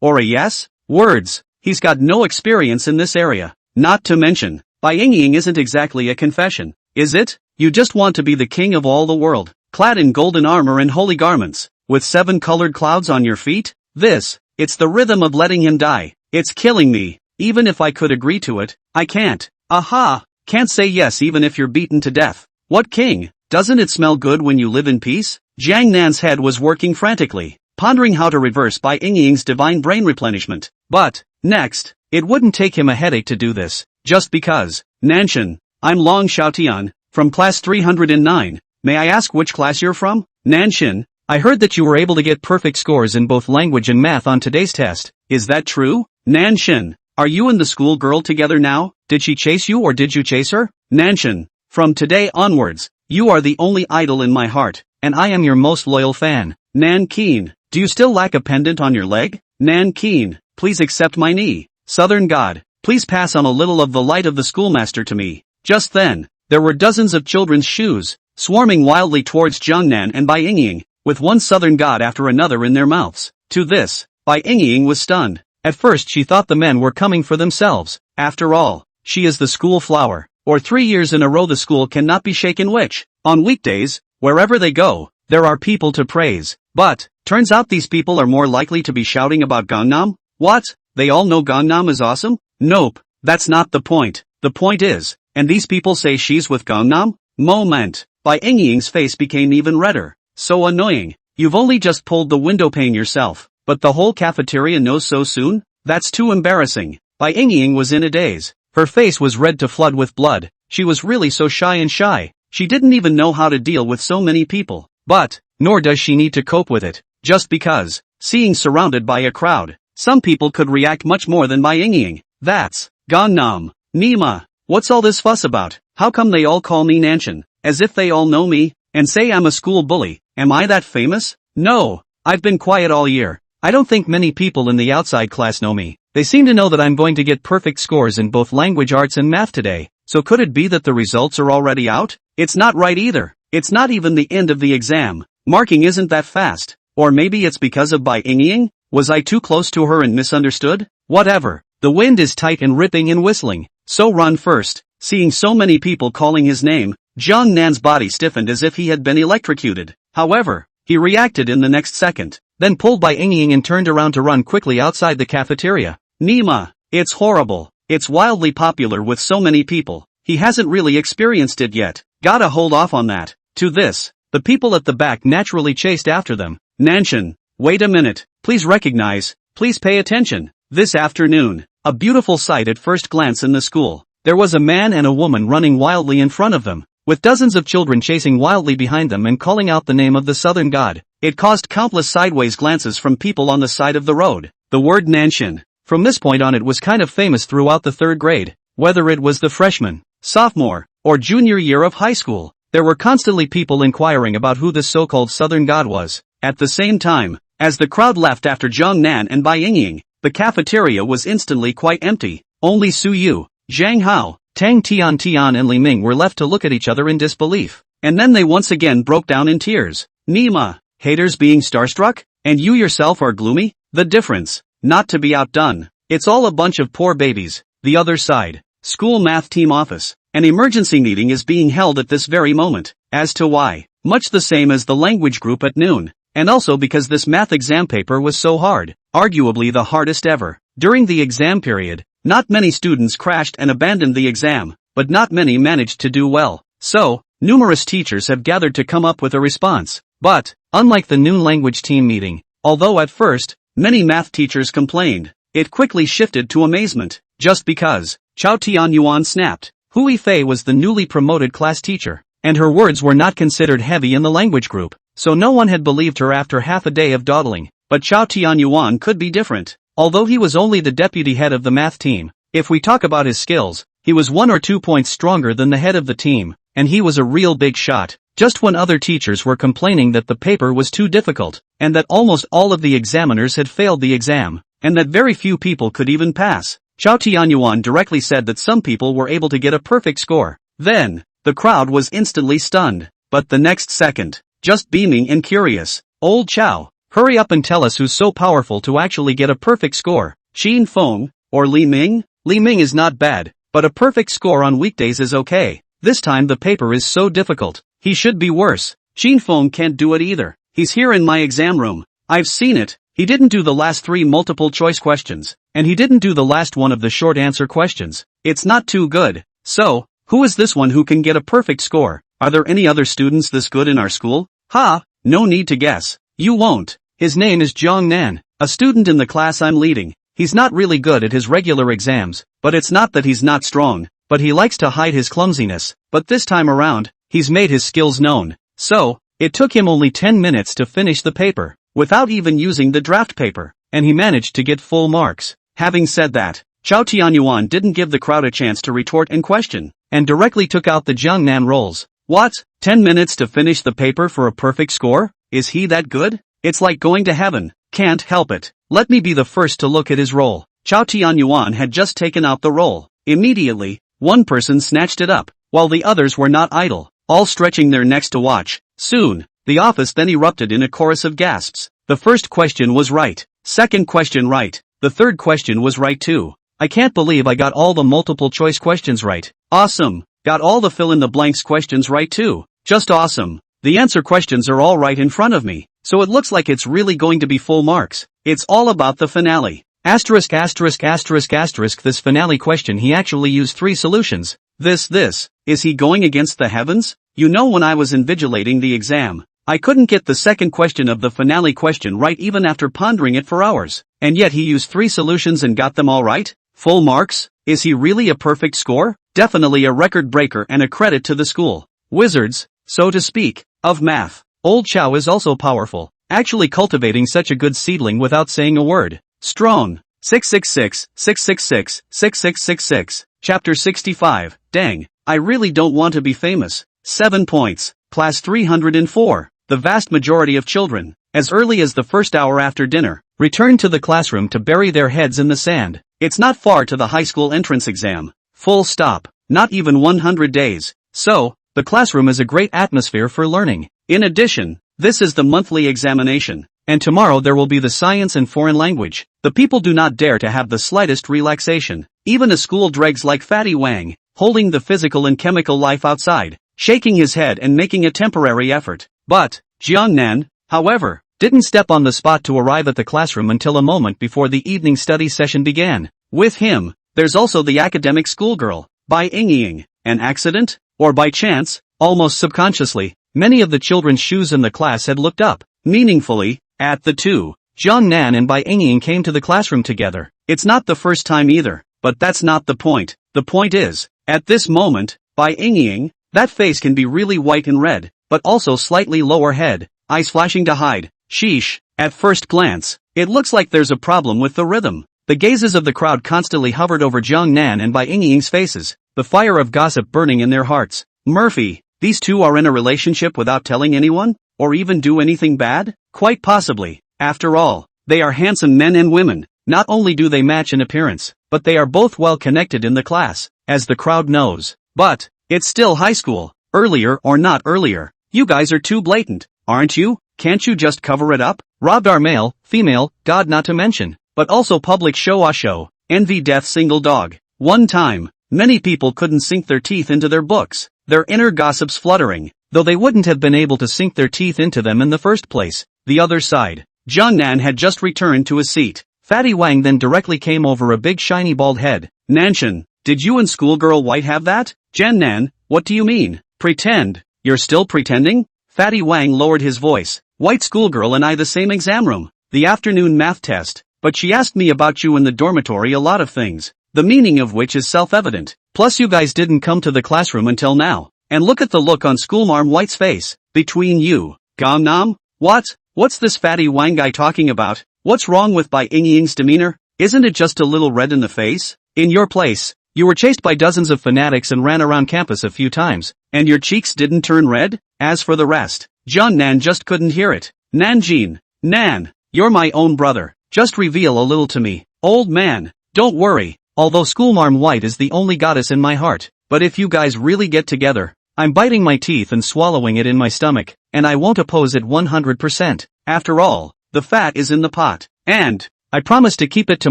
[SPEAKER 1] or a yes? Words. He's got no experience in this area. Not to mention, Bai Yingying isn't exactly a confession, is it? You just want to be the king of all the world, clad in golden armor and holy garments, with 7 colored clouds on your feet? It's the rhythm of letting him die. It's killing me. Even if I could agree to it, I can't. Aha! Can't say yes even if you're beaten to death. What king? Doesn't it smell good when you live in peace? Jiang Nan's head was working frantically, pondering how to reverse Bai Yingying's divine brain replenishment. But, next, it wouldn't take him a headache to do this, just because. Nanshan, I'm Long Xiaotian, from class 309. May I ask which class you're from? Nanshan, I heard that you were able to get perfect scores in both language and math on today's test. Is that true? Nanshan, are you and the schoolgirl together now? Did she chase you or did you chase her? Nanshan, from today onwards, you are the only idol in my heart, and I am your most loyal fan. Nankeen, do you still lack a pendant on your leg? Nankeen, please accept my knee. Southern God, please pass on a little of the light of the schoolmaster to me. Just then, there were dozens of children's shoes, swarming wildly towards Jiangnan and Bai Yingying, with one southern god after another in their mouths. To this, Bai Yingying was stunned. At first she thought the men were coming for themselves. After all, she is the school flower. Or 3 years in a row the school cannot be shaken, which, on weekdays, wherever they go, there are people to praise. But, turns out these people are more likely to be shouting about Gangnam? What? They all know Gangnam is awesome? Nope, that's not the point. The point is, and these people say she's with Gangnam? Moment. Bai Yingying's face became even redder. So annoying. You've only just pulled the window pane yourself, but the whole cafeteria knows so soon? That's too embarrassing. Bai Yingying was in a daze. Her face was red to flood with blood. She was really so shy. She didn't even know how to deal with so many people. But, nor does she need to cope with it. Just because, seeing surrounded by a crowd, some people could react much more than Bai Yingying. That's Gangnam. Nima. What's all this fuss about? How come they all call me Nanshan, as if they all know me, and say I'm a school bully? Am I that famous? No. I've been quiet all year. I don't think many people in the outside class know me. They seem to know that I'm going to get perfect scores in both language arts and math today. So could it be that the results are already out? It's not right either. It's not even the end of the exam. Marking isn't that fast. Or maybe it's because of Bai Yingying? Was I too close to her and misunderstood? Whatever. The wind is tight and ripping and whistling. So run first. Seeing so many people calling his name, Jiang Nan's body stiffened as if he had been electrocuted. However, he reacted in the next second, then pulled Bai Yingying and turned around to run quickly outside the cafeteria. Nima, it's horrible. It's wildly popular with so many people. He hasn't really experienced it yet. Gotta hold off on that. To this, the people at the back naturally chased after them. Nanshan, wait a minute. Please recognize, please pay attention. This afternoon, a beautiful sight at first glance in the school. There was a man and a woman running wildly in front of them, with dozens of children chasing wildly behind them and calling out the name of the southern god. It caused countless sideways glances from people on the side of the road. The word Nanshan, from this point on, it was kind of famous throughout the 3rd grade. Whether it was the freshman, sophomore, or junior year of high school, there were constantly people inquiring about who this so-called southern god was. At the same time, as the crowd left after Jiang Nan and Bai Yingying, the cafeteria was instantly quite empty. Only Su Yu, Zhang Hao, Tang Tian and Li Ming were left to look at each other in disbelief. And then they once again broke down in tears. Nima, haters being starstruck? And you yourself are gloomy? The difference, not to be outdone. It's all a bunch of poor babies. The other side. School math team office. An emergency meeting is being held at this very moment. As to why, much the same as the language group at noon. And also because this math exam paper was so hard, arguably the hardest ever. During the exam period, not many students crashed and abandoned the exam, but not many managed to do well. So, numerous teachers have gathered to come up with a response. But, unlike the noon language team meeting, although at first, many math teachers complained, it quickly shifted to amazement, just because Chow Tianyuan snapped. Hui Fei was the newly promoted class teacher, and her words were not considered heavy in the language group, so no one had believed her after half a day of dawdling. But Chow Tianyuan could be different. Although he was only the deputy head of the math team, if we talk about his skills, he was 1 or 2 points stronger than the head of the team, and he was a real big shot. Just when other teachers were complaining that the paper was too difficult, and that almost all of the examiners had failed the exam, and that very few people could even pass, Chow Tianyuan directly said that some people were able to get a perfect score. Then, the crowd was instantly stunned. But the next second, just beaming and curious, "Old Chow, hurry up and tell us who's so powerful to actually get a perfect score. Xin Feng, or Li Ming? Li Ming is not bad, but a perfect score on weekdays is okay. This time the paper is so difficult. He should be worse. Xin Feng can't do it either. He's here in my exam room. I've seen it. He didn't do the last 3 multiple choice questions, and he didn't do the last one of the short answer questions. It's not too good. So, who is this one who can get a perfect score? Are there any other students this good in our school? Ha, no need to guess. You won't. His name is Jiang Nan, a student in the class I'm leading. He's not really good at his regular exams, but it's not that he's not strong, but he likes to hide his clumsiness. But this time around, he's made his skills known. So, it took him only 10 minutes to finish the paper, without even using the draft paper, and he managed to get full marks. Having said that, Chow Tianyuan didn't give the crowd a chance to retort and question, and directly took out the Jiangnan rolls. What? 10 minutes to finish the paper for a perfect score? Is he that good? It's like going to heaven. Can't help it. Let me be the first to look at his roll. Chow Tianyuan had just taken out the roll. Immediately, one person snatched it up, while the others were not idle, all stretching their necks to watch. Soon, the office then erupted in a chorus of gasps. The first question was right. Second question right. The third question was right too. I can't believe I got all the multiple choice questions right. Awesome. Got all the fill-in-the-blanks questions right too. Just awesome. The answer questions are all right in front of me, so it looks like it's really going to be full marks. It's all about the finale. Asterisk asterisk asterisk asterisk this finale question he actually used 3 solutions. Is he going against the heavens? You know, when I was invigilating the exam, I couldn't get the second question of the finale question right even after pondering it for hours. And yet he used 3 solutions and got them all right? Full marks? Is he really a perfect score? Definitely a record breaker and a credit to the school. Wizards, so to speak, of math. Old Chow is also powerful, actually cultivating such a good seedling without saying a word. Strong. 666, 666, 6666. Chapter 65. Dang, I really don't want to be famous. 7 points. Class 304. The vast majority of children, as early as the first hour after dinner, return to the classroom to bury their heads in the sand. It's not far to the high school entrance exam. Full stop. Not even 100 days. So, the classroom is a great atmosphere for learning. In addition, this is the monthly examination, and tomorrow there will be the science and foreign language. The people do not dare to have the slightest relaxation. Even a school dregs like Fatty Wang, holding the physical and chemical life outside, shaking his head and making a temporary effort. But, Jiangnan, however, didn't step on the spot to arrive at the classroom until a moment before the evening study session began. With him, there's also the academic schoolgirl, Bai Yingying. An accident? Or by chance? Almost subconsciously, many of the children's shoes in the class had looked up, meaningfully, at the two. Jiangnan and Bai Yingying came to the classroom together. It's not the first time either, but that's not the point. The point is, at this moment, Bai Yingying, that face can be really white and red, but also slightly lower head, eyes flashing to hide. Sheesh. At first glance, it looks like there's a problem with the rhythm. The gazes of the crowd constantly hovered over Jiangnan and Bai Yingying's faces, the fire of gossip burning in their hearts. Murphy, these two are in a relationship without telling anyone? Or even do anything bad? Quite possibly. After all, they are handsome men and women. Not only do they match in appearance, but they are both well connected in the class, as the crowd knows. But, it's still high school. Earlier or not earlier, you guys are too blatant, aren't you? Can't you just cover it up? Robbed our male, female, god not to mention. but also public show, envy, death, single dog. One time, many people couldn't sink their teeth into their books, their inner gossips fluttering, though they wouldn't have been able to sink their teeth into them in the first place. The other side. Jiangnan had just returned to his seat. Fatty Wang then directly came over a big shiny bald head. Nanshan, did you and schoolgirl White have that? Jiangnan, what do you mean? Pretend? You're still pretending? Fatty Wang lowered his voice. White schoolgirl and I the same exam room. The afternoon math test. But she asked me about you in the dormitory, a lot of things, the meaning of which is self-evident. Plus you guys didn't come to the classroom until now. And look at the look on schoolmarm White's face. Between you. Gangnam? What's this Fatty Wang guy talking about? What's wrong with Bai Yingying's demeanor? Isn't it just a little red in the face? In your place, you were chased by dozens of fanatics and ran around campus a few times, and your cheeks didn't turn red? As for the rest, Jiangnan just couldn't hear it. Nanjin, Nan, you're my own brother. Just reveal a little to me. Old man, don't worry, although schoolmarm White is the only goddess in my heart, but if you guys really get together, I'm biting my teeth and swallowing it in my stomach, and I won't oppose it 100%. After all, the fat is in the pot, and I promise to keep it to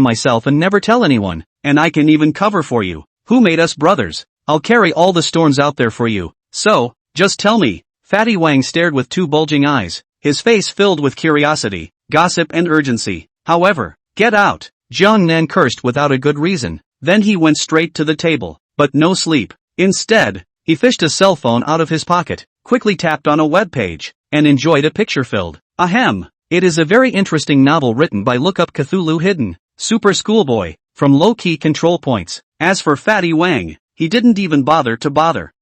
[SPEAKER 1] myself and never tell anyone, and I can even cover for you. Who made us brothers? I'll carry all the storms out there for you. So, just tell me. Fatty Wang stared with two bulging eyes, his face filled with curiosity, gossip and urgency. However, get out. Jiangnan cursed without a good reason. Then he went straight to the table, but no sleep. Instead, he fished a cell phone out of his pocket, quickly tapped on a web page, and enjoyed a picture filled. Ahem. It is a very interesting novel written by Look Up Cthulhu Hidden, Super Schoolboy, from Low-Key Control Points. As for Fatty Wang, he didn't even bother,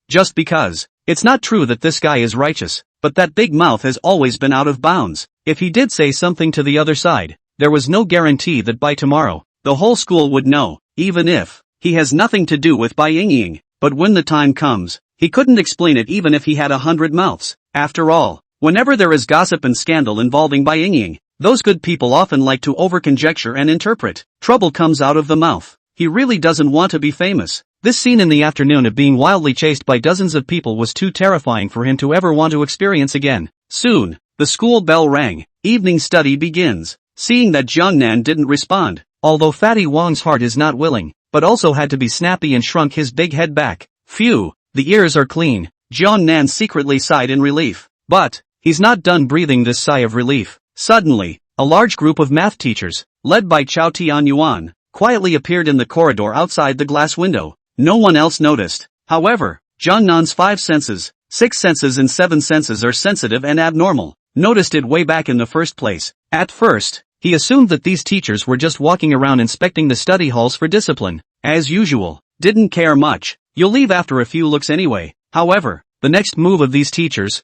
[SPEAKER 1] just because. It's not true that this guy is righteous, but that big mouth has always been out of bounds. If he did say something to the other side, there was no guarantee that by tomorrow, the whole school would know, even if he has nothing to do with Bai Yingying. But when the time comes, he couldn't explain it even if he had 100 mouths. After all, whenever there is gossip and scandal involving Bai Yingying, those good people often like to over-conjecture and interpret. Trouble comes out of the mouth. He really doesn't want to be famous. This scene in the afternoon of being wildly chased by dozens of people was too terrifying for him to ever want to experience again. Soon, the school bell rang. Evening study begins. Seeing that Jiangnan didn't respond, although Fatty Wang's heart is not willing, but also had to be snappy and shrunk his big head back. Phew, the ears are clean. Jiangnan secretly sighed in relief. But he's not done breathing this sigh of relief. Suddenly, a large group of math teachers, led by Chao Tianyuan, quietly appeared in the corridor outside the glass window. No one else noticed. However, Jiangnan's 5 senses, 6 senses and 7 senses are sensitive and abnormal. Noticed it way back in the first place. At first, he assumed that these teachers were just walking around inspecting the study halls for discipline. As usual, didn't care much. You'll leave after a few looks anyway. However, the next move of these teachers,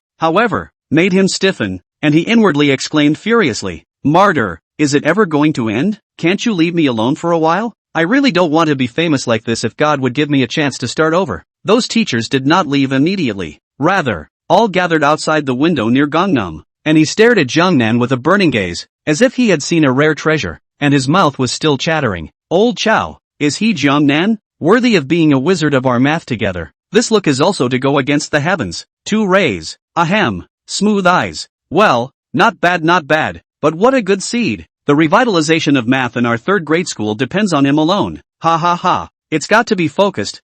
[SPEAKER 1] made him stiffen, and he inwardly exclaimed furiously, "Martyr, is it ever going to end? Can't you leave me alone for a while? I really don't want to be famous like this. If God would give me a chance to start over." Those teachers did not leave immediately. Rather, all gathered outside the window near Gangnam, and he stared at Jiangnan with a burning gaze, as if he had seen a rare treasure, and his mouth was still chattering. Old Chow, is he Jiangnan? Worthy of being a wizard of our math together. This look is also to go against the heavens. 2 rays. Ahem. Smooth eyes. Well, not bad, but what a good seed. The revitalization of math in our 3rd grade school depends on him alone. Ha ha ha. It's got to be focused.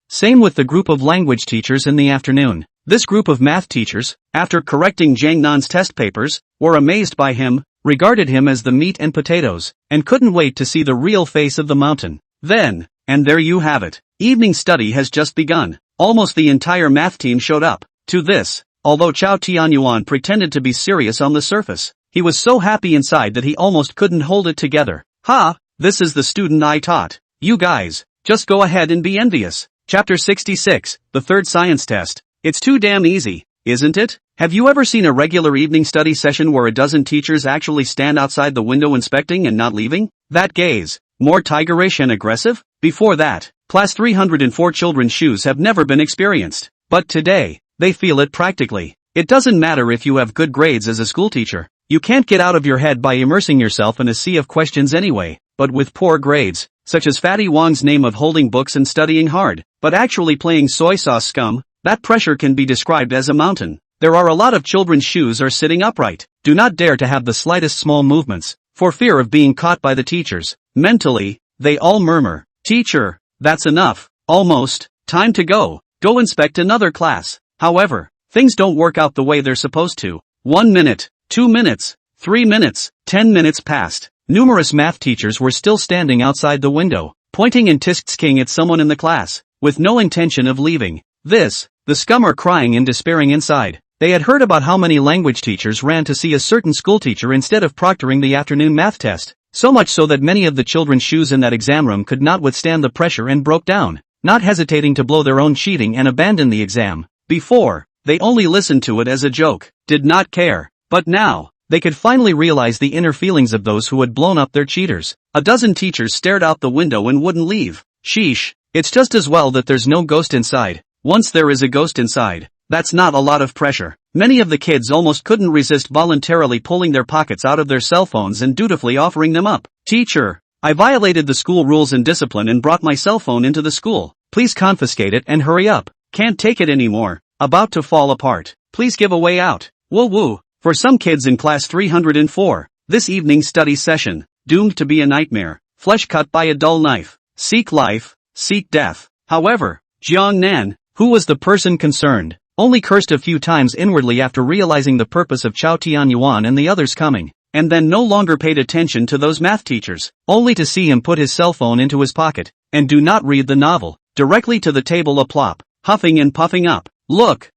[SPEAKER 1] Same with the group of language teachers in the afternoon. This group of math teachers, after correcting Jiangnan's test papers, were amazed by him, regarded him as the meat and potatoes, and couldn't wait to see the real face of the mountain. Then, and there you have it. Evening study has just begun. Almost the entire math team showed up. To this, although Chao Tianyuan pretended to be serious on the surface, he was so happy inside that he almost couldn't hold it together. Ha! This is the student I taught. You guys, just go ahead and be envious. Chapter 66, the 3rd science test. It's too damn easy, isn't it? Have you ever seen a regular evening study session where a dozen teachers actually stand outside the window inspecting and not leaving? That gaze, more tigerish and aggressive? Before that, class 304 children's shoes have never been experienced. But today, they feel it practically. It doesn't matter if you have good grades as a schoolteacher. You can't get out of your head by immersing yourself in a sea of questions anyway. But with poor grades, such as Fatty Wang's name of holding books and studying hard, but actually playing soy sauce scum, that pressure can be described as a mountain. There are a lot of children's shoes are sitting upright. Do not dare to have the slightest small movements, for fear of being caught by the teachers. Mentally, they all murmur, "Teacher, that's enough, almost, time to go. Go inspect another class." However, things don't work out the way they're supposed to. 1 minute, 2 minutes, 3 minutes, 10 minutes passed. Numerous math teachers were still standing outside the window, pointing and tisking at someone in the class, with no intention of leaving. The scum are crying and despairing inside. They had heard about how many language teachers ran to see a certain schoolteacher instead of proctoring the afternoon math test, so much so that many of the children's shoes in that exam room could not withstand the pressure and broke down, not hesitating to blow their own cheating and abandon the exam. Before, they only listened to it as a joke, did not care, but now, they could finally realize the inner feelings of those who had blown up their cheaters. A dozen teachers stared out the window and wouldn't leave. Sheesh, it's just as well that there's no ghost inside. Once there is a ghost inside, that's not a lot of pressure. Many of the kids almost couldn't resist voluntarily pulling their pockets out of their cell phones and dutifully offering them up. "Teacher, I violated the school rules and discipline and brought my cell phone into the school. Please confiscate it and hurry up. Can't take it anymore. About to fall apart. Please give a way out." Woo woo. For some kids in class 304, this evening's study session, doomed to be a nightmare, flesh cut by a dull knife. Seek life, seek death. However, Jiang Nan, who was the person concerned, only cursed a few times inwardly after realizing the purpose of Chao Tianyuan and the others coming, and then no longer paid attention to those math teachers, only to see him put his cell phone into his pocket, and do not read the novel, directly to the table a plop, huffing and puffing up. Look,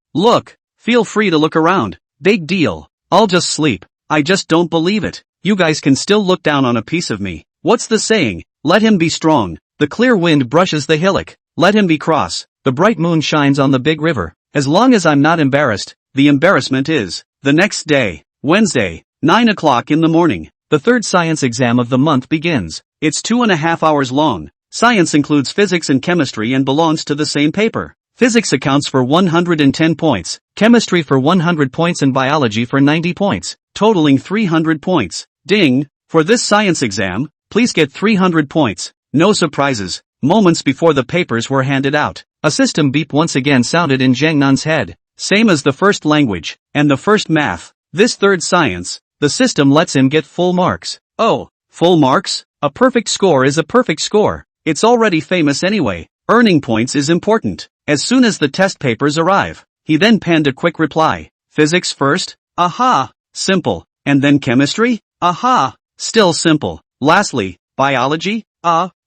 [SPEAKER 1] feel free to look around. Big deal. I'll just sleep. I just don't believe it. You guys can still look down on a piece of me. What's the saying? Let him be strong. The clear wind brushes the hillock. Let him be cross. The bright moon shines on the big river. As long as I'm not embarrassed, the embarrassment is. The next day, Wednesday, 9 o'clock in the morning, the third science exam of the month begins. It's 2.5 hours long. Science includes physics and chemistry and belongs to the same paper. Physics accounts for 110 points, chemistry for 100 points and biology for 90 points, totaling 300 points. Ding! For this science exam, please get 300 points. No surprises. Moments before the papers were handed out, a system beep once again sounded in Jiang Nan's head. Same as the first language, and the first math. This third science, the system lets him get full marks. Oh, full marks? A perfect score is a perfect score. It's already famous anyway. Earning points is important. As soon as the test papers arrive, he then penned a quick reply. Physics first? Aha! Simple. And then chemistry? Aha! Still simple. Lastly, biology?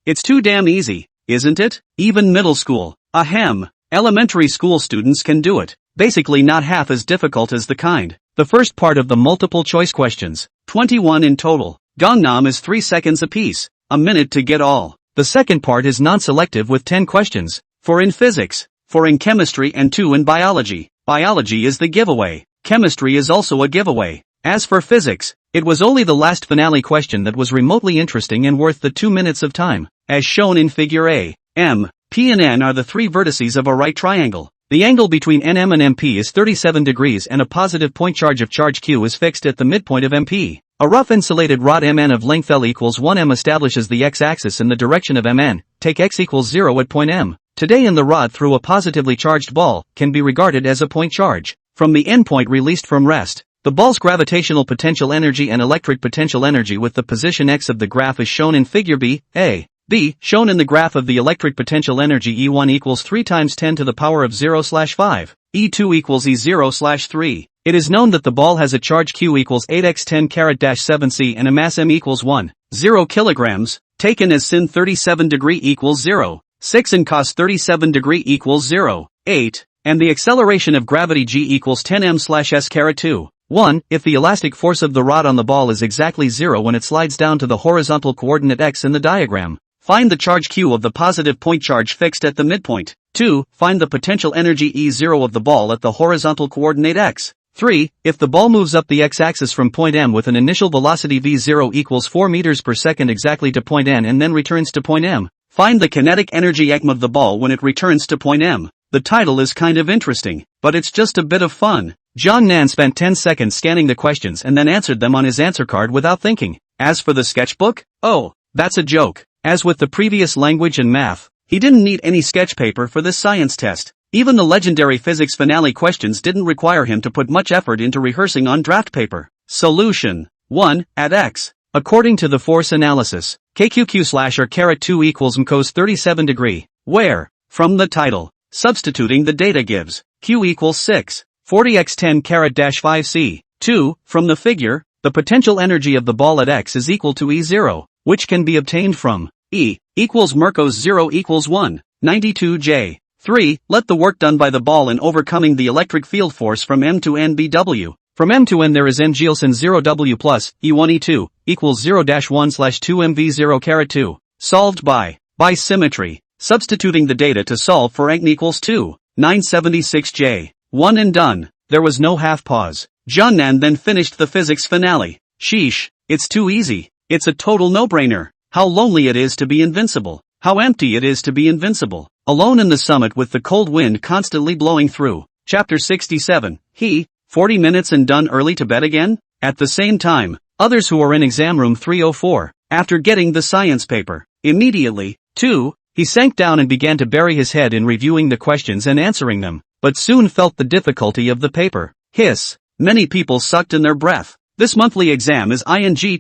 [SPEAKER 1] It's too damn easy, isn't it? Even middle school. Ahem. Elementary school students can do it. Basically not half as difficult as the kind. The first part of the multiple choice questions, 21 in total. Gangnam is 3 seconds apiece, a minute to get all. The second part is non-selective with 10 questions, 4 in physics, 4 in chemistry and 2 in biology. Biology is the giveaway. Chemistry is also a giveaway. As for physics, it was only the last finale question that was remotely interesting and worth the 2 minutes of time. As shown in figure A, M, P and N are the 3 vertices of a right triangle. The angle between NM and MP is 37 degrees and a positive point charge of charge Q is fixed at the midpoint of MP. A rough insulated rod Mn of length L equals 1m establishes the x-axis in the direction of Mn. Take x equals 0 at point M. Today in the rod through a positively charged ball can be regarded as a point charge. From the endpoint released from rest, the ball's gravitational potential energy and electric potential energy with the position x of the graph is shown in figure B, A. B, shown in the graph of the electric potential energy E1 equals 3 times 10 to the power of 0/5. E2 equals E0/3. It is known that the ball has a charge Q equals 8x 10⁻⁷ and a mass m equals 1.0 kilograms, taken as sin 37 degree equals 0.6 and cos 37 degree equals 0.8, and the acceleration of gravity g equals 10m/s²2. 1. If the elastic force of the rod on the ball is exactly 0 when it slides down to the horizontal coordinate x in the diagram, find the charge Q of the positive point charge fixed at the midpoint. 2. Find the potential energy E0 of the ball at the horizontal coordinate x. 3. If the ball moves up the x-axis from point M with an initial velocity v0 equals 4 meters per second exactly to point N and then returns to point M, find the kinetic energy ECM of the ball when it returns to point M. The title is kind of interesting, but it's just a bit of fun. Jiang Nan spent 10 seconds scanning the questions and then answered them on his answer card without thinking. As for the sketchbook? Oh, that's a joke. As with the previous language and math, he didn't need any sketch paper for this science test. Even the legendary physics finale questions didn't require him to put much effort into rehearsing on draft paper. Solution. 1. At x. According to the force analysis, KQQ slash or caret 2 equals m cos 37 degree, where, from the title, substituting the data gives, Q equals 6, 40 x 10 caret dash 5 C, 2, from the figure, the potential energy of the ball at X is equal to E0, which can be obtained from, E, equals Mercos 0 equals 1, 92 J. 3. Let the work done by the ball in overcoming the electric field force from M to N be W. From M to N there is N Gielsen 0 W plus, E1 E2, equals 0-1/2 MV0 caret 2. Solved by symmetry. Substituting the data to solve for N equals 2, 976 J. 1 and done. There was no half pause. Jungnan then finished the physics finale. Sheesh, it's too easy. It's a total no-brainer. How lonely it is to be invincible. How empty it is to be invincible. Alone in the summit with the cold wind constantly blowing through. Chapter 67. 40 minutes and done early to bed again? At the same time, others who are in exam room 304, after getting the science paper, immediately, too, he sank down and began to bury his head in reviewing the questions and answering them, but soon felt the difficulty of the paper. Hiss. Many people sucked in their breath. This monthly exam is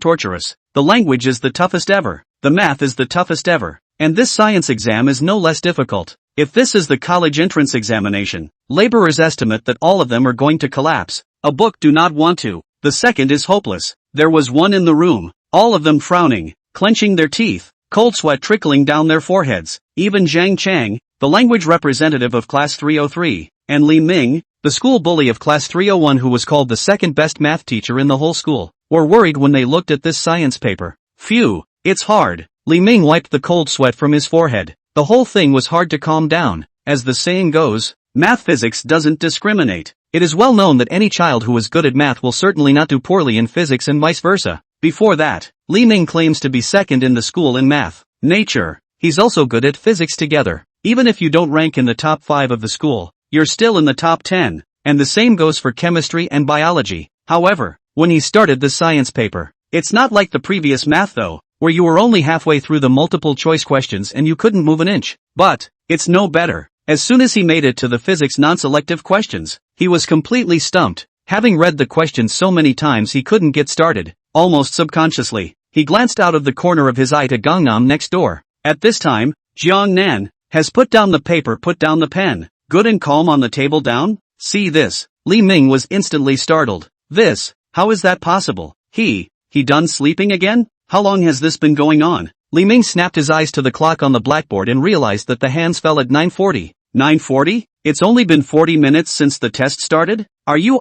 [SPEAKER 1] torturous. The language is the toughest ever. The math is the toughest ever. And this science exam is no less difficult. If this is the college entrance examination, laborers estimate that all of them are going to collapse. A book do not want to. The second is hopeless. There was one in the room, all of them frowning, clenching their teeth, cold sweat trickling down their foreheads. Even Zhang Chang, the language representative of class 303, and Li Ming, the school bully of class 301 who was called the second best math teacher in the whole school, were worried when they looked at this science paper. Phew, it's hard. Li Ming wiped the cold sweat from his forehead. The whole thing was hard to calm down. As the saying goes, math physics doesn't discriminate. It is well known that any child who is good at math will certainly not do poorly in physics and vice versa. Before that, Li Ming claims to be second in the school in math. Nature. He's also good at physics together. Even if you don't rank in the top 5 of the school, you're still in the top 10. And the same goes for chemistry and biology. However, when he started the science paper, it's not like the previous math though, where you were only halfway through the multiple choice questions and you couldn't move an inch. But, it's no better. As soon as he made it to the physics non-selective questions, he was completely stumped. Having read the questions so many times he couldn't get started. Almost subconsciously, he glanced out of the corner of his eye to Gangnam next door. At this time, Jiang Nan has put down the paper, put down the pen. Good and calm on the table down? See this. Li Ming was instantly startled. This, how is that possible? He done sleeping again? How long has this been going on? Li Ming snapped his eyes to the clock on the blackboard and realized that the hands fell at 9:40. 9:40? It's only been 40 minutes since the test started? Are you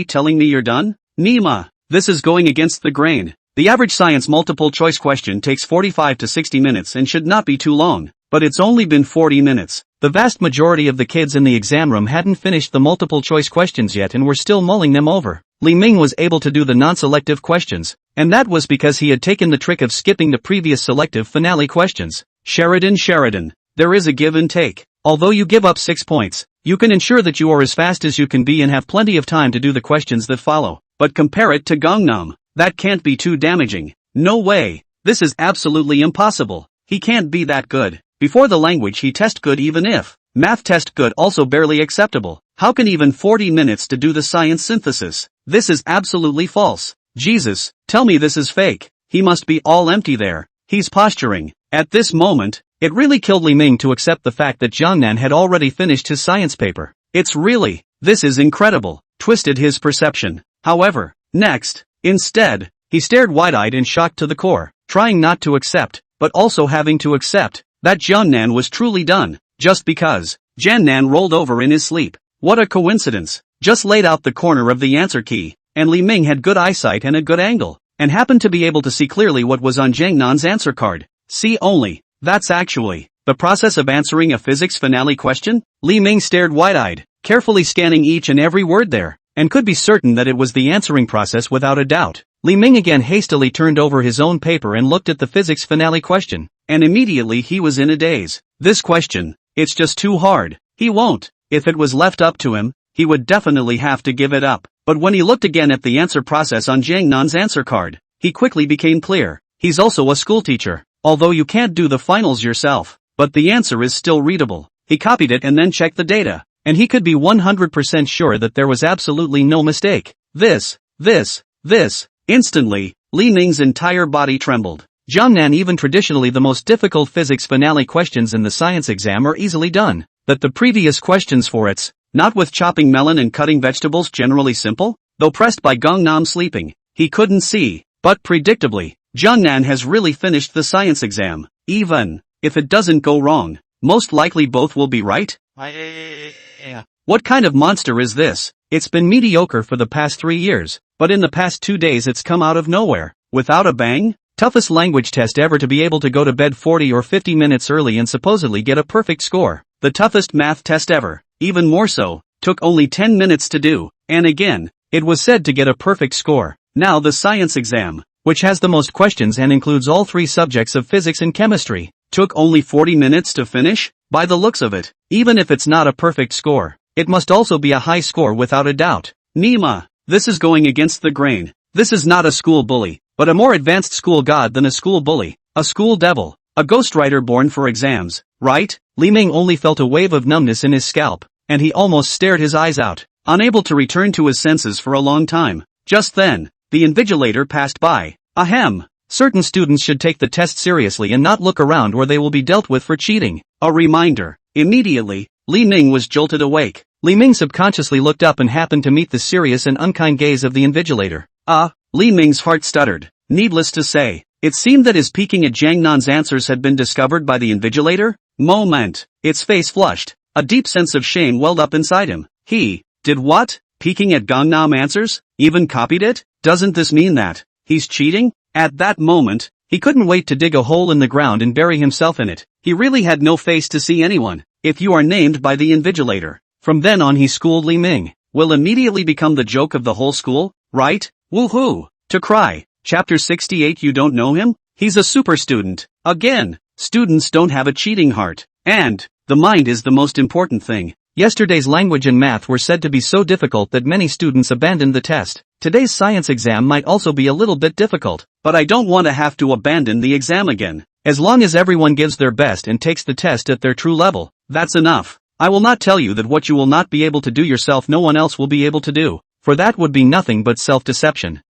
[SPEAKER 1] telling me you're done? Nima, this is going against the grain. The average science multiple choice question takes 45 to 60 minutes and should not be too long. But it's only been 40 minutes. The vast majority of the kids in the exam room hadn't finished the multiple choice questions yet and were still mulling them over. Li Ming was able to do the non-selective questions, and that was because he had taken the trick of skipping the previous selective finale questions. Sheridan, there is a give and take. Although you give up 6 points, you can ensure that you are as fast as you can be and have plenty of time to do the questions that follow. But compare it to Gangnam. That can't be too damaging. No way. This is absolutely impossible. He can't be that good. Before the language he test good, even if math test good, also barely acceptable. How can even 40 minutes to do the science synthesis? This is absolutely false. Jesus, tell me this is fake. He must be all empty there. He's posturing. At this moment, it really killed Li Ming to accept the fact that Jiangnan had already finished his science paper. This is incredible, twisted his perception. However, instead, he stared wide-eyed and shocked to the core, trying not to accept, but also having to accept, that Jiangnan was truly done, just because. Jiangnan rolled over in his sleep. What a coincidence. Just laid out the corner of the answer key, and Li Ming had good eyesight and a good angle, and happened to be able to see clearly what was on Jiangnan's answer card. See only. That's actually the process of answering a physics finale question? Li Ming stared wide-eyed, carefully scanning each and every word there, and could be certain that it was the answering process without a doubt. Li Ming again hastily turned over his own paper and looked at the physics finale question, and immediately he was in a daze. This question, it's just too hard. He won't. If it was left up to him, he would definitely have to give it up. But when he looked again at the answer process on Jiangnan's answer card, he quickly became clear. He's also a schoolteacher. Although you can't do the finals yourself, but the answer is still readable. He copied it and then checked the data, and he could be 100% sure that there was absolutely no mistake. Instantly, Li Ming's entire body trembled. Jiangnan, even traditionally the most difficult physics finale questions in the science exam are easily done. But the previous questions for it's, not with chopping melon and cutting vegetables generally simple? Though pressed by Gangnam sleeping, he couldn't see. But predictably, Jiangnan has really finished the science exam. Even if it doesn't go wrong, most likely both will be right? What kind of monster is this? It's been mediocre for the past 3 years, but in the past 2 days it's come out of nowhere. Without a bang? Toughest language test ever to be able to go to bed 40 or 50 minutes early and supposedly get a perfect score. The toughest math test ever, even more so, took only 10 minutes to do, and again, it was said to get a perfect score. Now the science exam, which has the most questions and includes all 3 subjects of physics and chemistry, took only 40 minutes to finish? By the looks of it, even if it's not a perfect score, it must also be a high score without a doubt. Nima, this is going against the grain. This is not a school bully, but a more advanced school god than a school bully, a school devil, a ghostwriter born for exams, right? Li Ming only felt a wave of numbness in his scalp, and he almost stared his eyes out, unable to return to his senses for a long time. Just then, the invigilator passed by. Ahem. Certain students should take the test seriously and not look around or they will be dealt with for cheating. A reminder. Immediately, Li Ming was jolted awake. Li Ming subconsciously looked up and happened to meet the serious and unkind gaze of the invigilator. Li Ming's heart stuttered. Needless to say, it seemed that his peeking at Jiangnan's answers had been discovered by the invigilator. Moment. Its face flushed. A deep sense of shame welled up inside him. He did what? Peeking at Gangnam answers? Even copied it? Doesn't this mean that he's cheating? At that moment, he couldn't wait to dig a hole in the ground and bury himself in it. He really had no face to see anyone. If you are named by the invigilator, from then on he schooled Li Ming, will immediately become the joke of the whole school, right? Woohoo! To cry. Chapter 68. You don't know him? He's a super student. Again, students don't have a cheating heart. And the mind is the most important thing. Yesterday's language and math were said to be so difficult that many students abandoned the test. Today's science exam might also be a little bit difficult, but I don't want to have to abandon the exam again. As long as everyone gives their best and takes the test at their true level, that's enough. I will not tell you that what you will not be able to do yourself no one else will be able to do, for that would be nothing but self-deception.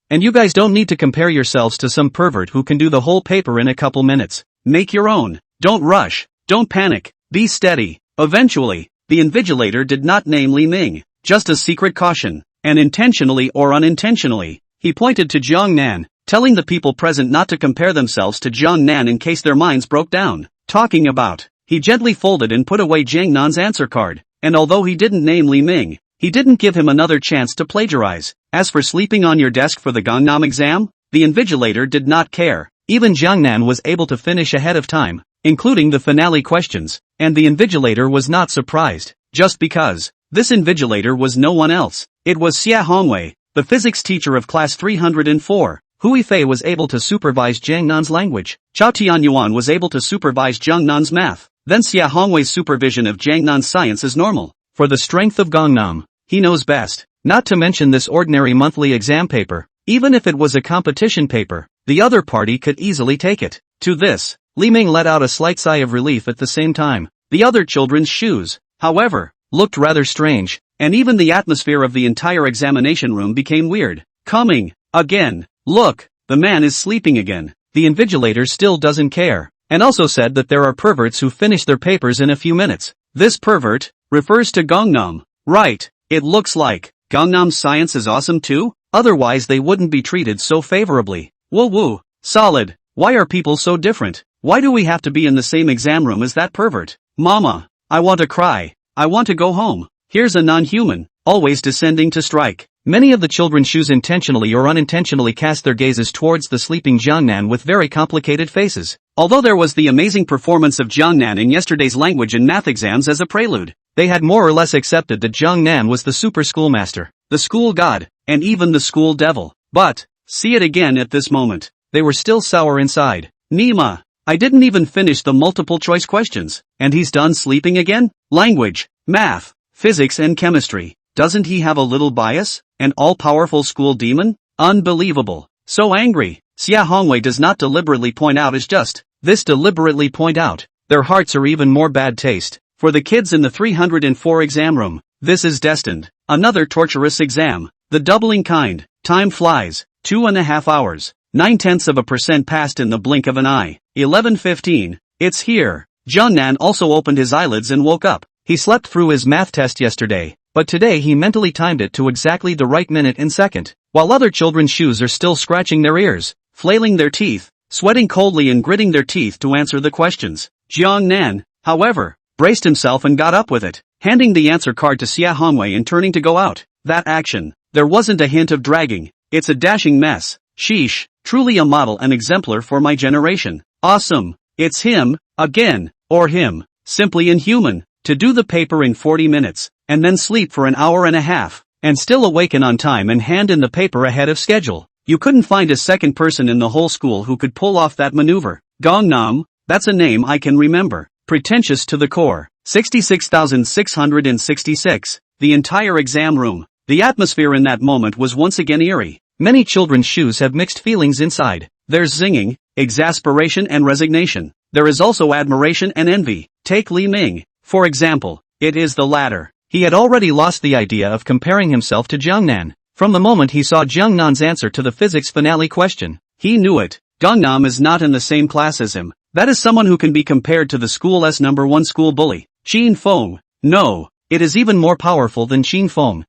[SPEAKER 1] And you guys don't need to compare yourselves to some pervert who can do the whole paper in a couple minutes. Make your own. Don't rush. Don't panic. Be steady. Eventually, the invigilator did not name Li Ming, just a secret caution, and intentionally or unintentionally, he pointed to Jiangnan, telling the people present not to compare themselves to Jiangnan in case their minds broke down. Talking about, he gently folded and put away Jiangnan's answer card, and although he didn't name Li Ming, he didn't give him another chance to plagiarize. As for sleeping on your desk for the Gangnam exam, the invigilator did not care. Even Jiangnan was able to finish ahead of time, including the finale questions, and the invigilator was not surprised, just because this invigilator was no one else. It was Xia Hongwei, the physics teacher of class 304. Hui Fei was able to supervise Jiangnan's language. Chao Tianyuan was able to supervise Jiangnan's math. Then Xia Hongwei's supervision of Jiangnan's science is normal. For the strength of Gangnam, he knows best. Not to mention this ordinary monthly exam paper. Even if it was a competition paper, the other party could easily take it. To this, Li Ming let out a slight sigh of relief at the same time. The other children's shoes, however, looked rather strange, and even the atmosphere of the entire examination room became weird. Coming, again. Look, the man is sleeping again. The invigilator still doesn't care, and also said that there are perverts who finish their papers in a few minutes. This pervert refers to Gangnam. Right, it looks like Gangnam's science is awesome too? Otherwise they wouldn't be treated so favorably. Woo woo, solid. Why are people so different? Why do we have to be in the same exam room as that pervert? Mama, I want to cry. I want to go home. Here's a non-human, always descending to strike. Many of the children's shoes intentionally or unintentionally cast their gazes towards the sleeping Jiangnan with very complicated faces. Although there was the amazing performance of Jiangnan in yesterday's language and math exams as a prelude, they had more or less accepted that Jiangnan was the super schoolmaster, the school god, and even the school devil. But, see it again at this moment, they were still sour inside. Nima, I didn't even finish the multiple choice questions, and he's done sleeping again? Language, math, physics and chemistry. Doesn't he have a little bias? An all-powerful school demon? Unbelievable. So angry. Xia Hongwei does not deliberately point out as just this deliberately point out. Their hearts are even more bad taste. For the kids in the 304 exam room, this is destined. Another torturous exam. The doubling kind. Time flies. 2.5 hours. 0.9% passed in the blink of an eye. 11:15. It's here. Jungnan also opened his eyelids and woke up. He slept through his math test yesterday, but today he mentally timed it to exactly the right minute and second. While other children's shoes are still scratching their ears, flailing their teeth, sweating coldly and gritting their teeth to answer the questions. Jungnan, however, braced himself and got up with it, handing the answer card to Xia Hongwei and turning to go out. That action. There wasn't a hint of dragging. It's a dashing mess. Sheesh, truly a model and exemplar for my generation. Awesome. It's him, again, or him, simply inhuman, to do the paper in 40 minutes, and then sleep for an hour and a half, and still awaken on time and hand in the paper ahead of schedule. You couldn't find a second person in the whole school who could pull off that maneuver. Gangnam, that's a name I can remember. Pretentious to the core. 66,666. The entire exam room. The atmosphere in that moment was once again eerie. Many children's shoes have mixed feelings inside. There's zinging, exasperation and resignation. There is also admiration and envy. Take Li Ming, for example. It is the latter. He had already lost the idea of comparing himself to Jungnan. From the moment he saw Jungnan's answer to the physics finale question, he knew it. Gangnam is not in the same class as him. That is someone who can be compared to the school's #1 school bully, Xin Feng. No, it is even more powerful than Xin Feng.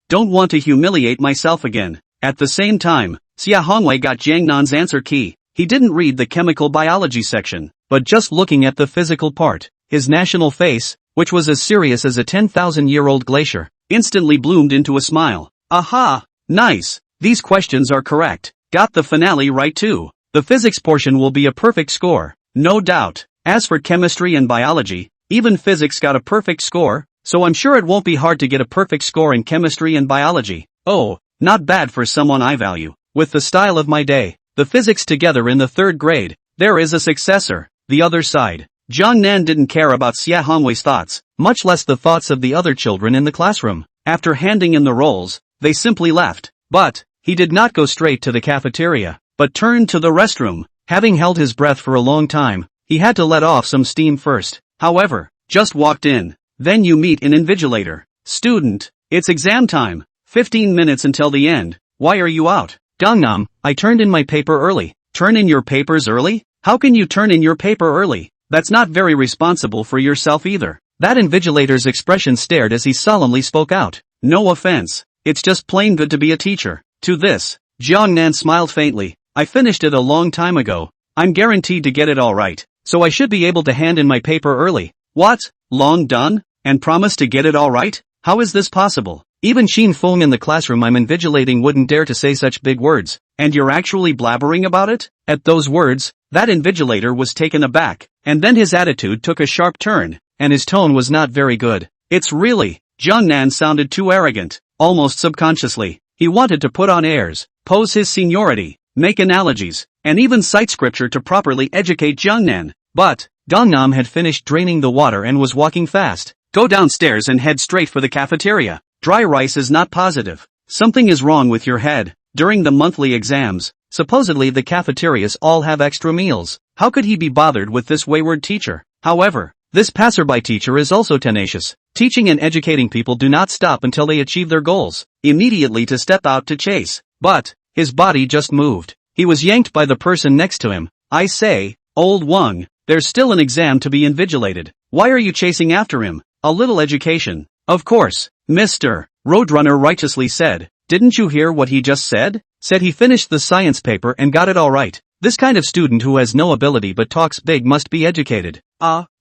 [SPEAKER 1] Don't want to humiliate myself again. At the same time, Xia Hongwei got Jiangnan's answer key. He didn't read the chemical biology section, but just looking at the physical part, his national face, which was as serious as a 10,000-year-old glacier, instantly bloomed into a smile. Aha! Nice! These questions are correct. Got the finale right too. The physics portion will be a perfect score, no doubt. As for chemistry and biology, even physics got a perfect score, so I'm sure it won't be hard to get a perfect score in chemistry and biology. Oh, not bad for someone I value. With the style of my day, the physics together in the 3rd grade, there is a successor. The other side. Jungnan didn't care about Xia Hongwei's thoughts, much less the thoughts of the other children in the classroom. After handing in the rolls, they simply left. But he did not go straight to the cafeteria, but turned to the restroom. Having held his breath for a long time, he had to let off some steam first. However, just walked in. Then you meet an invigilator. Student, it's exam time. 15 minutes until the end. Why are you out? Gangnam, I turned in my paper early. Turn in your papers early? How can you turn in your paper early? That's not very responsible for yourself either. That invigilator's expression stared as he solemnly spoke out. No offense. It's just plain good to be a teacher. To this, Jiangnan smiled faintly. I finished it a long time ago. I'm guaranteed to get it all right, so I should be able to hand in my paper early. What? Long done? And promise to get it all right? How is this possible? Even Xin Feng in the classroom I'm invigilating wouldn't dare to say such big words. And you're actually blabbering about it? At those words, that invigilator was taken aback, and then his attitude took a sharp turn, and his tone was not very good. It's really, Jungnan sounded too arrogant, almost subconsciously. He wanted to put on airs, pose his seniority, make analogies, and even cite scripture to properly educate Jungnan. But Gangnam had finished draining the water and was walking fast. Go downstairs and head straight for the cafeteria. Dry rice is not positive. Something is wrong with your head. During the monthly exams, supposedly the cafeterias all have extra meals. How could he be bothered with this wayward teacher? However, this passerby teacher is also tenacious. Teaching and educating people do not stop until they achieve their goals. Immediately to step out to chase. But his body just moved. He was yanked by the person next to him. I say, old Wang, there's still an exam to be invigilated. Why are you chasing after him? A little education. Of course, Mr. Roadrunner righteously said. Didn't you hear what he just said? Said he finished the science paper and got it all right. This kind of student who has no ability but talks big must be educated.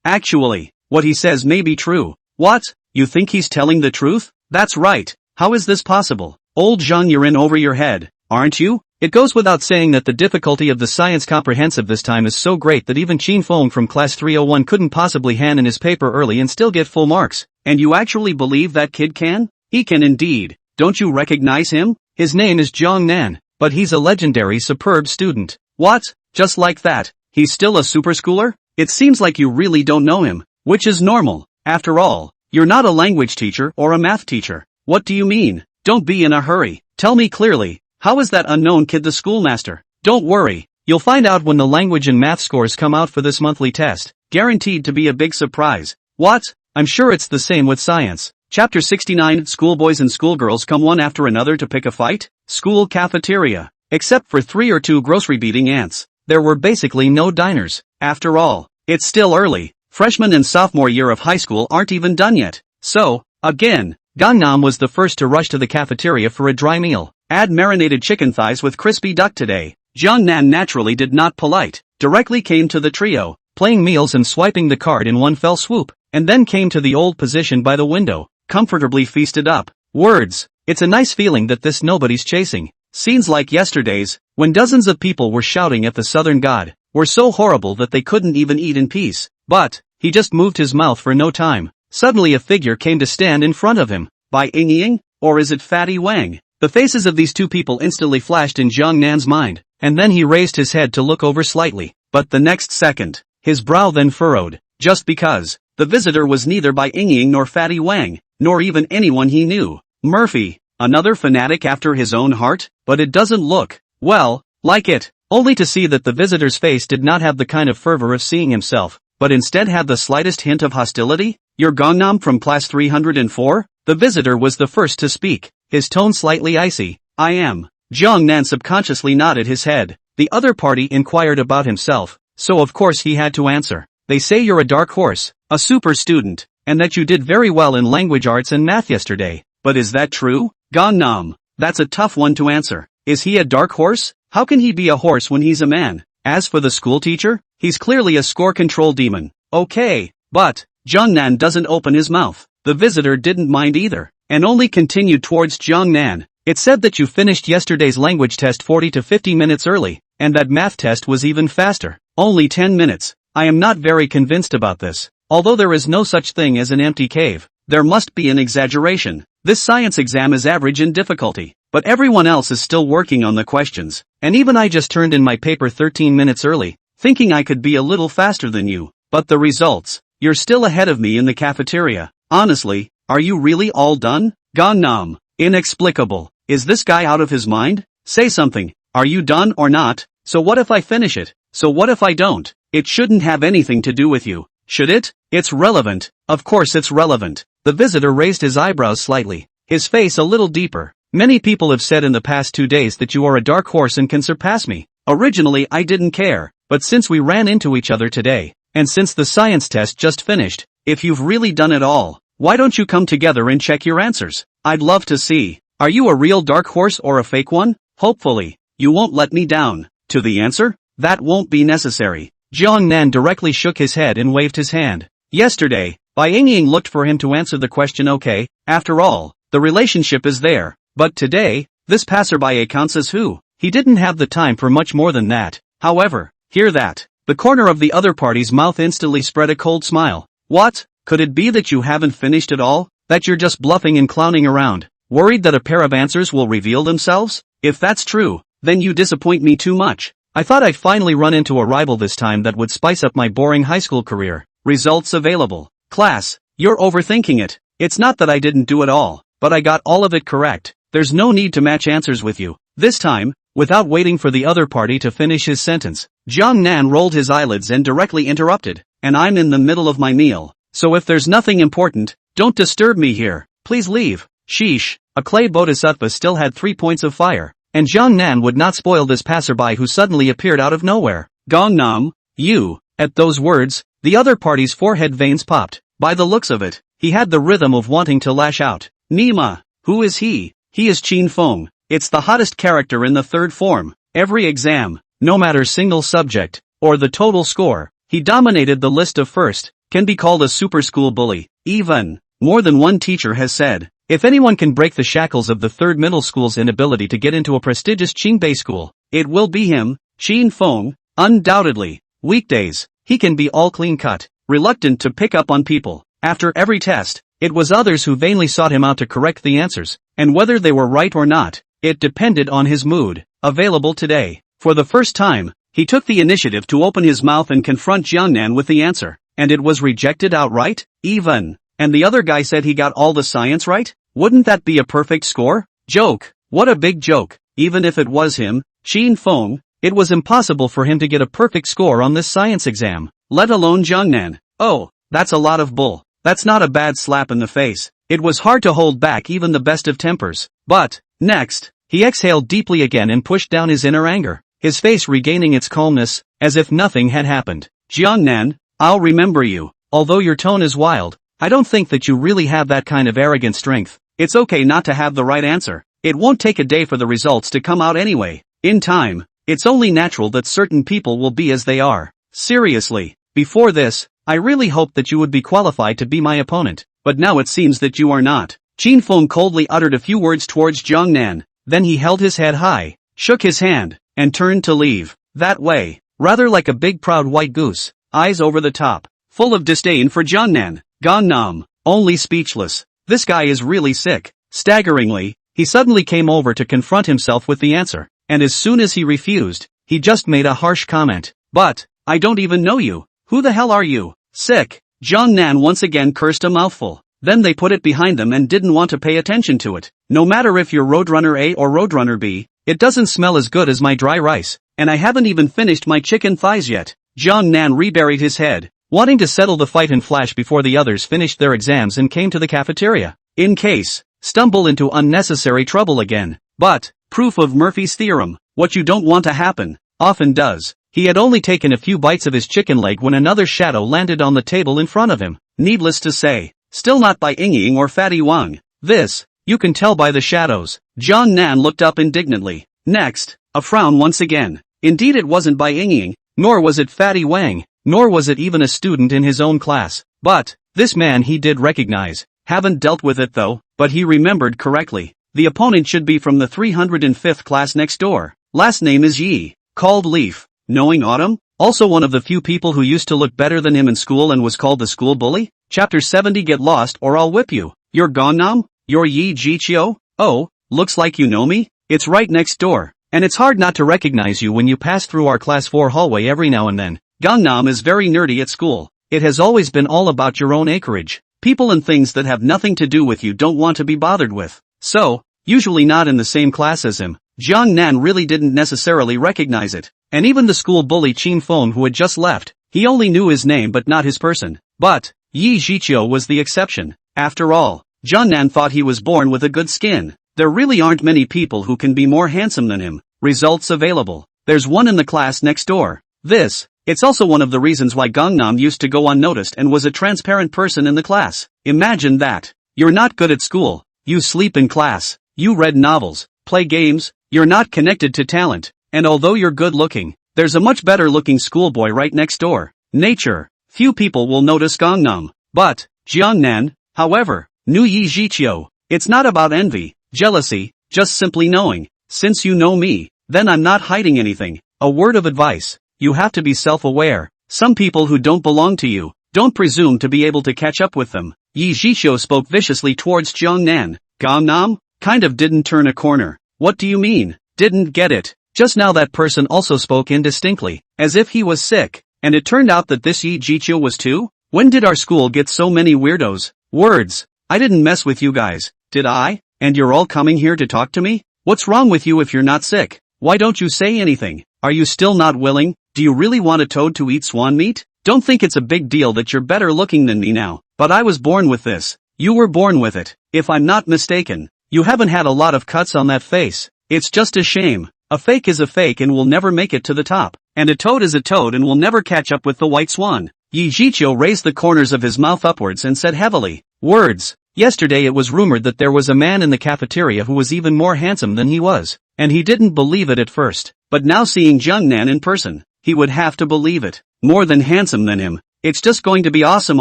[SPEAKER 1] Actually, what he says may be true. What? You think he's telling the truth? That's right. How is this possible? Old Zhang, you're in over your head, aren't you? It goes without saying that the difficulty of the science comprehensive this time is so great that even Qin Feng from class 301 couldn't possibly hand in his paper early and still get full marks. And you actually believe that kid can? He can indeed. Don't you recognize him? His name is Zhang Nan, but he's a legendary superb student. What? Just like that? He's still a super schooler? It seems like you really don't know him, which is normal. After all, you're not a language teacher or a math teacher. What do you mean? Don't be in a hurry. Tell me clearly. How is that unknown kid the schoolmaster? Don't worry, you'll find out when the language and math scores come out for this monthly test. Guaranteed to be a big surprise. What? I'm sure it's the same with science. Chapter 69. Schoolboys and schoolgirls come one after another to pick a fight? School cafeteria. Except for 3 or 2 grocery-beating ants, there were basically no diners. After all, it's still early. Freshman and sophomore year of high school aren't even done yet. So, again, Gangnam was the first to rush to the cafeteria for a dry meal. Add marinated chicken thighs with crispy duck today. Jungnan naturally did not polite, directly came to the trio, playing meals and swiping the card in one fell swoop, and then came to the old position by the window, comfortably feasted up. Words. It's a nice feeling that this nobody's chasing. Scenes like yesterday's, when dozens of people were shouting at the southern god, were so horrible that they couldn't even eat in peace. But, he just moved his mouth for no time. Suddenly a figure came to stand in front of him. By Ying, or is it Fatty Wang? The faces of these two people instantly flashed in Zhang Nan's mind, and then he raised his head to look over slightly. But the next second, his brow then furrowed, just because. The visitor was neither by Ying nor Fatty Wang, nor even anyone he knew. Murphy, another fanatic after his own heart? But it doesn't look, well, like it. Only to see that the visitor's face did not have the kind of fervor of seeing himself, but instead had the slightest hint of hostility. You're Gangnam from class 304? The visitor was the first to speak, his tone slightly icy. I am. Zhang Nan subconsciously nodded his head. The other party inquired about himself, so of course he had to answer. They say you're a dark horse, a super student, and that you did very well in language arts and math yesterday. But is that true? Gangnam. That's a tough one to answer. Is he a dark horse? How can he be a horse when he's a man? As for the school teacher, he's clearly a score control demon. Okay, but Jungnan doesn't open his mouth. The visitor didn't mind either, and only continued towards Jungnan. It said that you finished yesterday's language test 40 to 50 minutes early, and that math test was even faster. Only 10 minutes. I am not very convinced about this. Although there is no such thing as an empty cave, there must be an exaggeration. This science exam is average in difficulty, but everyone else is still working on the questions, and even I just turned in my paper 13 minutes early, thinking I could be a little faster than you. But the results, you're still ahead of me in the cafeteria. Honestly, are you really all done? Gangnam. Inexplicable. Is this guy out of his mind? Say something. Are you done or not? So what if I finish it? So what if I don't? It shouldn't have anything to do with you, should it? It's relevant. Of course it's relevant. The visitor raised his eyebrows slightly, his face a little deeper. Many people have said in the past 2 days that you are a dark horse and can surpass me. Originally I didn't care, but since we ran into each other today, and since the science test just finished, if you've really done it all, why don't you come together and check your answers? I'd love to see. Are you a real dark horse or a fake one? Hopefully, you won't let me down. To the answer? That won't be necessary. Jiang Nan directly shook his head and waved his hand. Yesterday, Bai Ying looked for him to answer the question. Okay, after all, the relationship is there. But today, this passerby counts as who? He didn't have the time for much more than that. However, hear that. The corner of the other party's mouth instantly spread a cold smile. What? Could it be that you haven't finished at all? That you're just bluffing and clowning around, worried that a pair of answers will reveal themselves? If that's true, then you disappoint me too much. I thought I'd finally run into a rival this time that would spice up my boring high school career. Results available. Class, you're overthinking it. It's not that I didn't do it all, but I got all of it correct. There's no need to match answers with you. This time, without waiting for the other party to finish his sentence, Jiang Nan rolled his eyelids and directly interrupted. And I'm in the middle of my meal, so if there's nothing important, don't disturb me here. Please leave. Sheesh. A clay bodhisattva still had 3 points of fire, and Jiang Nan would not spoil this passerby who suddenly appeared out of nowhere. Gangnam, you. At those words, the other party's forehead veins popped. By the looks of it, he had the rhythm of wanting to lash out. Nima. Who is he? He is Qin Feng. It's the hottest character in the third form. Every exam, no matter single subject, or the total score, he dominated the list of first, can be called a super school bully. Even more than one teacher has said, if anyone can break the shackles of the third middle school's inability to get into a prestigious Qingbei school, it will be him, Qin Feng, undoubtedly. Weekdays, he can be all clean-cut, reluctant to pick up on people. After every test, it was others who vainly sought him out to correct the answers, and whether they were right or not, it depended on his mood. Available today. For the first time, he took the initiative to open his mouth and confront Jiangnan with the answer, and it was rejected outright? Even. And the other guy said he got all the science right? Wouldn't that be a perfect score? Joke. What a big joke. Even if it was him, Qin Feng, it was impossible for him to get a perfect score on this science exam, let alone Jiangnan. Oh, that's a lot of bull. That's not a bad slap in the face. It was hard to hold back even the best of tempers. But, next, he exhaled deeply again and pushed down his inner anger, his face regaining its calmness, as if nothing had happened. Jiangnan, I'll remember you. Although your tone is wild, I don't think that you really have that kind of arrogant strength. It's okay not to have the right answer. It won't take a day for the results to come out anyway. In time, it's only natural that certain people will be as they are. Seriously, before this, I really hoped that you would be qualified to be my opponent, but now it seems that you are not. Qin Feng coldly uttered a few words towards Jiangnan, then he held his head high, shook his hand, and turned to leave. That way, rather like a big proud white goose, eyes over the top, full of disdain for Jiangnan. Gangnam, only speechless. This guy is really sick. Staggeringly, he suddenly came over to confront himself with the answer, and as soon as he refused, he just made a harsh comment. But, I don't even know you. Who the hell are you? Sick. Jiangnan once again cursed a mouthful. Then they put it behind them and didn't want to pay attention to it. No matter if you're Roadrunner A or Roadrunner B, it doesn't smell as good as my dry rice, and I haven't even finished my chicken thighs yet. Jiangnan reburied his head, wanting to settle the fight in flash before the others finished their exams and came to the cafeteria, in case, stumble into unnecessary trouble again. But, proof of Murphy's theorem, what you don't want to happen, often does. He had only taken a few bites of his chicken leg when another shadow landed on the table in front of him. Needless to say, still not by Ying or Fatty Wang. This, you can tell by the shadows. Jiangnan looked up indignantly. Next, a frown once again. Indeed it wasn't by Ying, nor was it Fatty Wang, nor was it even a student in his own class. But, this man he did recognize. Haven't dealt with it though, but he remembered correctly. The opponent should be from the 305th class next door. Last name is Yi, called Leaf. Knowing Autumn? Also one of the few people who used to look better than him in school and was called the school bully? Chapter 70. Get lost or I'll whip you. You're Gangnam? You're Yi Jiqiu? Oh, looks like you know me? It's right next door. And it's hard not to recognize you when you pass through our class 4 hallway every now and then. Gangnam is very nerdy at school. It has always been all about your own acreage. People and things that have nothing to do with you don't want to be bothered with. So, usually not in the same class as him. Jiangnan really didn't necessarily recognize it. And even the school bully Qin Feng who had just left, he only knew his name but not his person. But, Yi Jiqiu was the exception. After all, Jiangnan thought he was born with a good skin. There really aren't many people who can be more handsome than him. Results available. There's one in the class next door. It's also one of the reasons why Gangnam used to go unnoticed and was a transparent person in the class. Imagine that. You're not good at school. You sleep in class. You read novels, play games. You're not connected to talent. And although you're good looking, there's a much better looking schoolboy right next door. Nature. Few people will notice Gangnam. But, Jiangnan, however, knew Yi Jiqiu. It's not about envy, jealousy, just simply knowing. Since you know me, then I'm not hiding anything. A word of advice. You have to be self-aware. Some people who don't belong to you, don't presume to be able to catch up with them. Yi Jiqiu spoke viciously towards Jiangnan. Gangnam? Kind of didn't turn a corner. What do you mean? Didn't get it. Just now that person also spoke indistinctly, as if he was sick. And it turned out that this Yi Jiqiu was too? When did our school get so many weirdos? Words. I didn't mess with you guys, did I? And you're all coming here to talk to me? What's wrong with you if you're not sick? Why don't you say anything? Are you still not willing? Do you really want a toad to eat swan meat? Don't think it's a big deal that you're better looking than me now. But I was born with this. You were born with it. If I'm not mistaken, you haven't had a lot of cuts on that face. It's just a shame. A fake is a fake and will never make it to the top. And a toad is a toad and will never catch up with the white swan. Yi Jiqiu raised the corners of his mouth upwards and said heavily, words. Yesterday it was rumored that there was a man in the cafeteria who was even more handsome than he was. And he didn't believe it at first. But now seeing Jiangnan in person, he would have to believe it. More than handsome than him. It's just going to be awesome,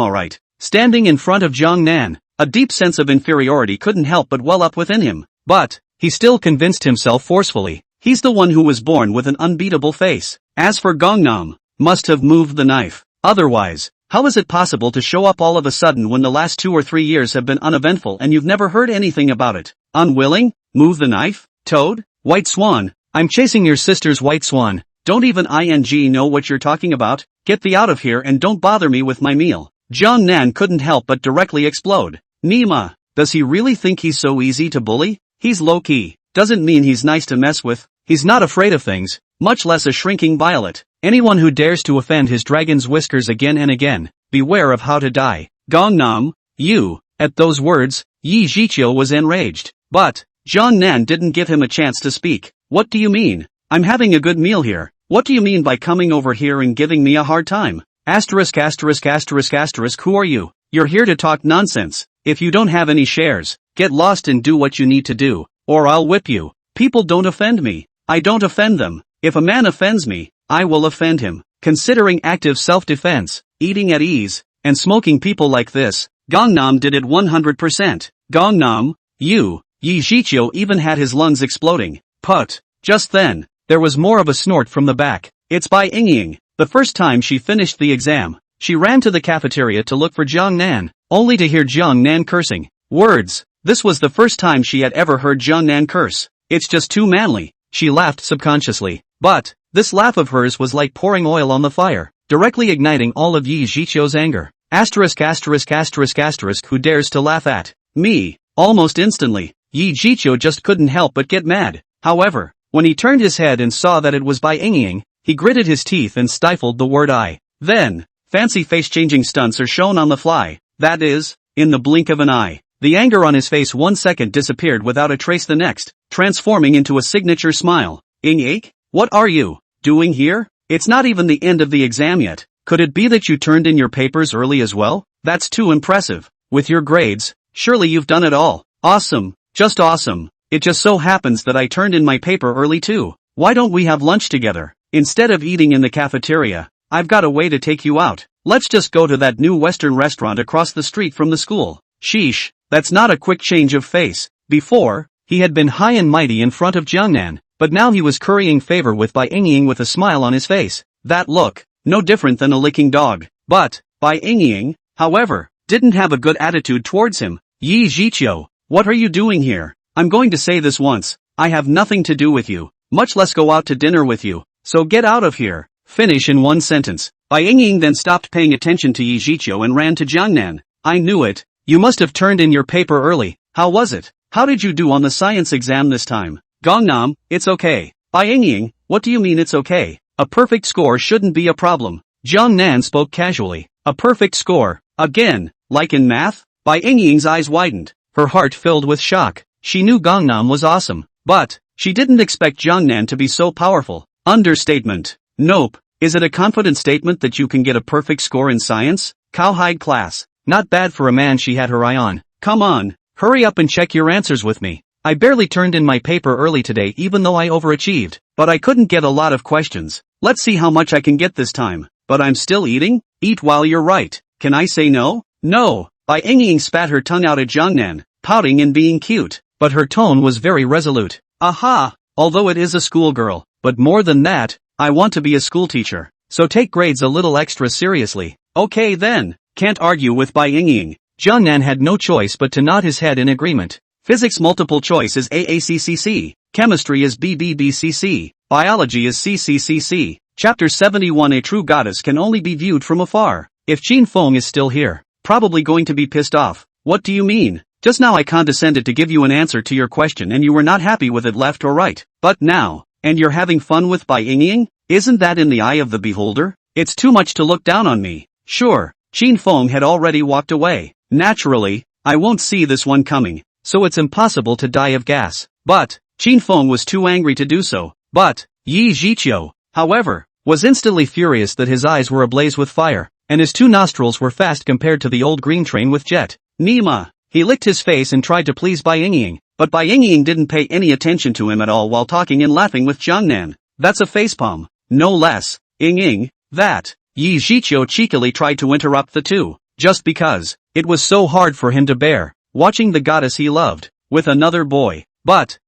[SPEAKER 1] alright. Standing in front of Jiangnan, a deep sense of inferiority couldn't help but well up within him. But, he still convinced himself forcefully. He's the one who was born with an unbeatable face. As for Gangnam, must have moved the knife. Otherwise, how is it possible to show up all of a sudden when the last 2 or 3 years have been uneventful and you've never heard anything about it? Unwilling? Move the knife? Toad? White swan? I'm chasing your sister's white swan. Don't even ing know what you're talking about? Get thee out of here and don't bother me with my meal. Jiangnan couldn't help but directly explode. Nima, does he really think he's so easy to bully? He's low-key. Doesn't mean he's nice to mess with. He's not afraid of things, much less a shrinking violet. Anyone who dares to offend his dragon's whiskers again and again, beware of how to die. Gangnam, you, At those words, Yi Zhiqiu was enraged. But Jiang Nan didn't give him a chance to speak. What do you mean? I'm having a good meal here. What do you mean by coming over here and giving me a hard time? Asterisk asterisk asterisk asterisk who are you? You're here to talk nonsense. If you don't have any shares, get lost and do what you need to do, or I'll whip you. People don't offend me. I don't offend them. If a man offends me, I will offend him. Considering active self-defense, eating at ease, and smoking people like this, Gangnam did it 100%. Gangnam, you, Yi Zhiqiu even had his lungs exploding. Put. Just then, there was more of a snort from the back. It's Bai Yingying. The first time she finished the exam, she ran to the cafeteria to look for Jiang Nan, only to hear Jiang Nan cursing. Words. This was the first time she had ever heard Jiang Nan curse. It's just too manly. She laughed subconsciously. But this laugh of hers was like pouring oil on the fire, directly igniting all of Yi Zhiqiu's anger. Asterisk asterisk asterisk asterisk who dares to laugh at me? Almost instantly, Yi Zhiqiu just couldn't help but get mad. However, when he turned his head and saw that it was Bai Yingying, he gritted his teeth and stifled the word I. Then, fancy face-changing stunts are shown on the fly. That is, in the blink of an eye. The anger on his face 1 second disappeared without a trace the next, transforming into a signature smile. Ying-ake? What are you doing here? It's not even the end of the exam yet. Could it be that you turned in your papers early as well? That's too impressive. With your grades, surely you've done it all. Awesome. Just awesome. It just so happens that I turned in my paper early too. Why don't we have lunch together? Instead of eating in the cafeteria, I've got a way to take you out. Let's just go to that new Western restaurant across the street from the school. Sheesh, that's not a quick change of face. Before, he had been high and mighty in front of Jiangnan, but now he was currying favor with Bai Yingying with a smile on his face. That look, no different than a licking dog. But Bai Yingying, however, didn't have a good attitude towards him. Yi Zhiqiu, what are you doing here? I'm going to say this once, I have nothing to do with you, much less go out to dinner with you, so get out of here. Finish in one sentence. Bai Yingying then stopped paying attention to Yi Zhiqiu and ran to Jiangnan. I knew it. You must have turned in your paper early. How was it? How did you do on the science exam this time? Gangnam, it's okay. Bai Yingying, what do you mean it's okay? A perfect score shouldn't be a problem. Jiangnan spoke casually. A perfect score. Again, like in math? Bai Yingying's eyes widened. Her heart filled with shock. She knew Gangnam was awesome, but she didn't expect Jiangnan to be so powerful. Understatement. Nope. Is it a confident statement that you can get a perfect score in science? Cowhide class. Not bad for a man she had her eye on. Come on, hurry up and check your answers with me. I barely turned in my paper early today even though I overachieved, but I couldn't get a lot of questions. Let's see how much I can get this time. But I'm still eating? Eat while you're right. Can I say no? No. Bai Yingying spat her tongue out at Jiangnan, pouting and being cute, but her tone was very resolute. Aha! Although it is a schoolgirl, but more than that, I want to be a schoolteacher, so take grades a little extra seriously. Okay then. Can't argue with Bai Yingying. Jiangnan had no choice but to nod his head in agreement. Physics multiple choice is AACCC. Chemistry is BBBCC. Biology is CCCC. Chapter 71. A true goddess can only be viewed from afar. If Qin Feng is still here, probably going to be pissed off. What do you mean? Just now I condescended to give you an answer to your question and you were not happy with it left or right. But now, and you're having fun with Bai Yingying? Isn't that in the eye of the beholder? It's too much to look down on me. Sure. Qin Feng had already walked away. Naturally, I won't see this one coming, so it's impossible to die of gas. But Qin Feng was too angry to do so. But Yi Zhiqiu, however, was instantly furious that his eyes were ablaze with fire, and his two nostrils were fast compared to the old green train with jet. Nima. He licked his face and tried to please Bai Yingying, but Bai Yingying didn't pay any attention to him at all while talking and laughing with Jiangnan. That's a facepalm. No less. Yingying, that. Yi Zhiqiu cheekily tried to interrupt the two, just because it was so hard for him to bear, watching the goddess he loved, with another boy. But,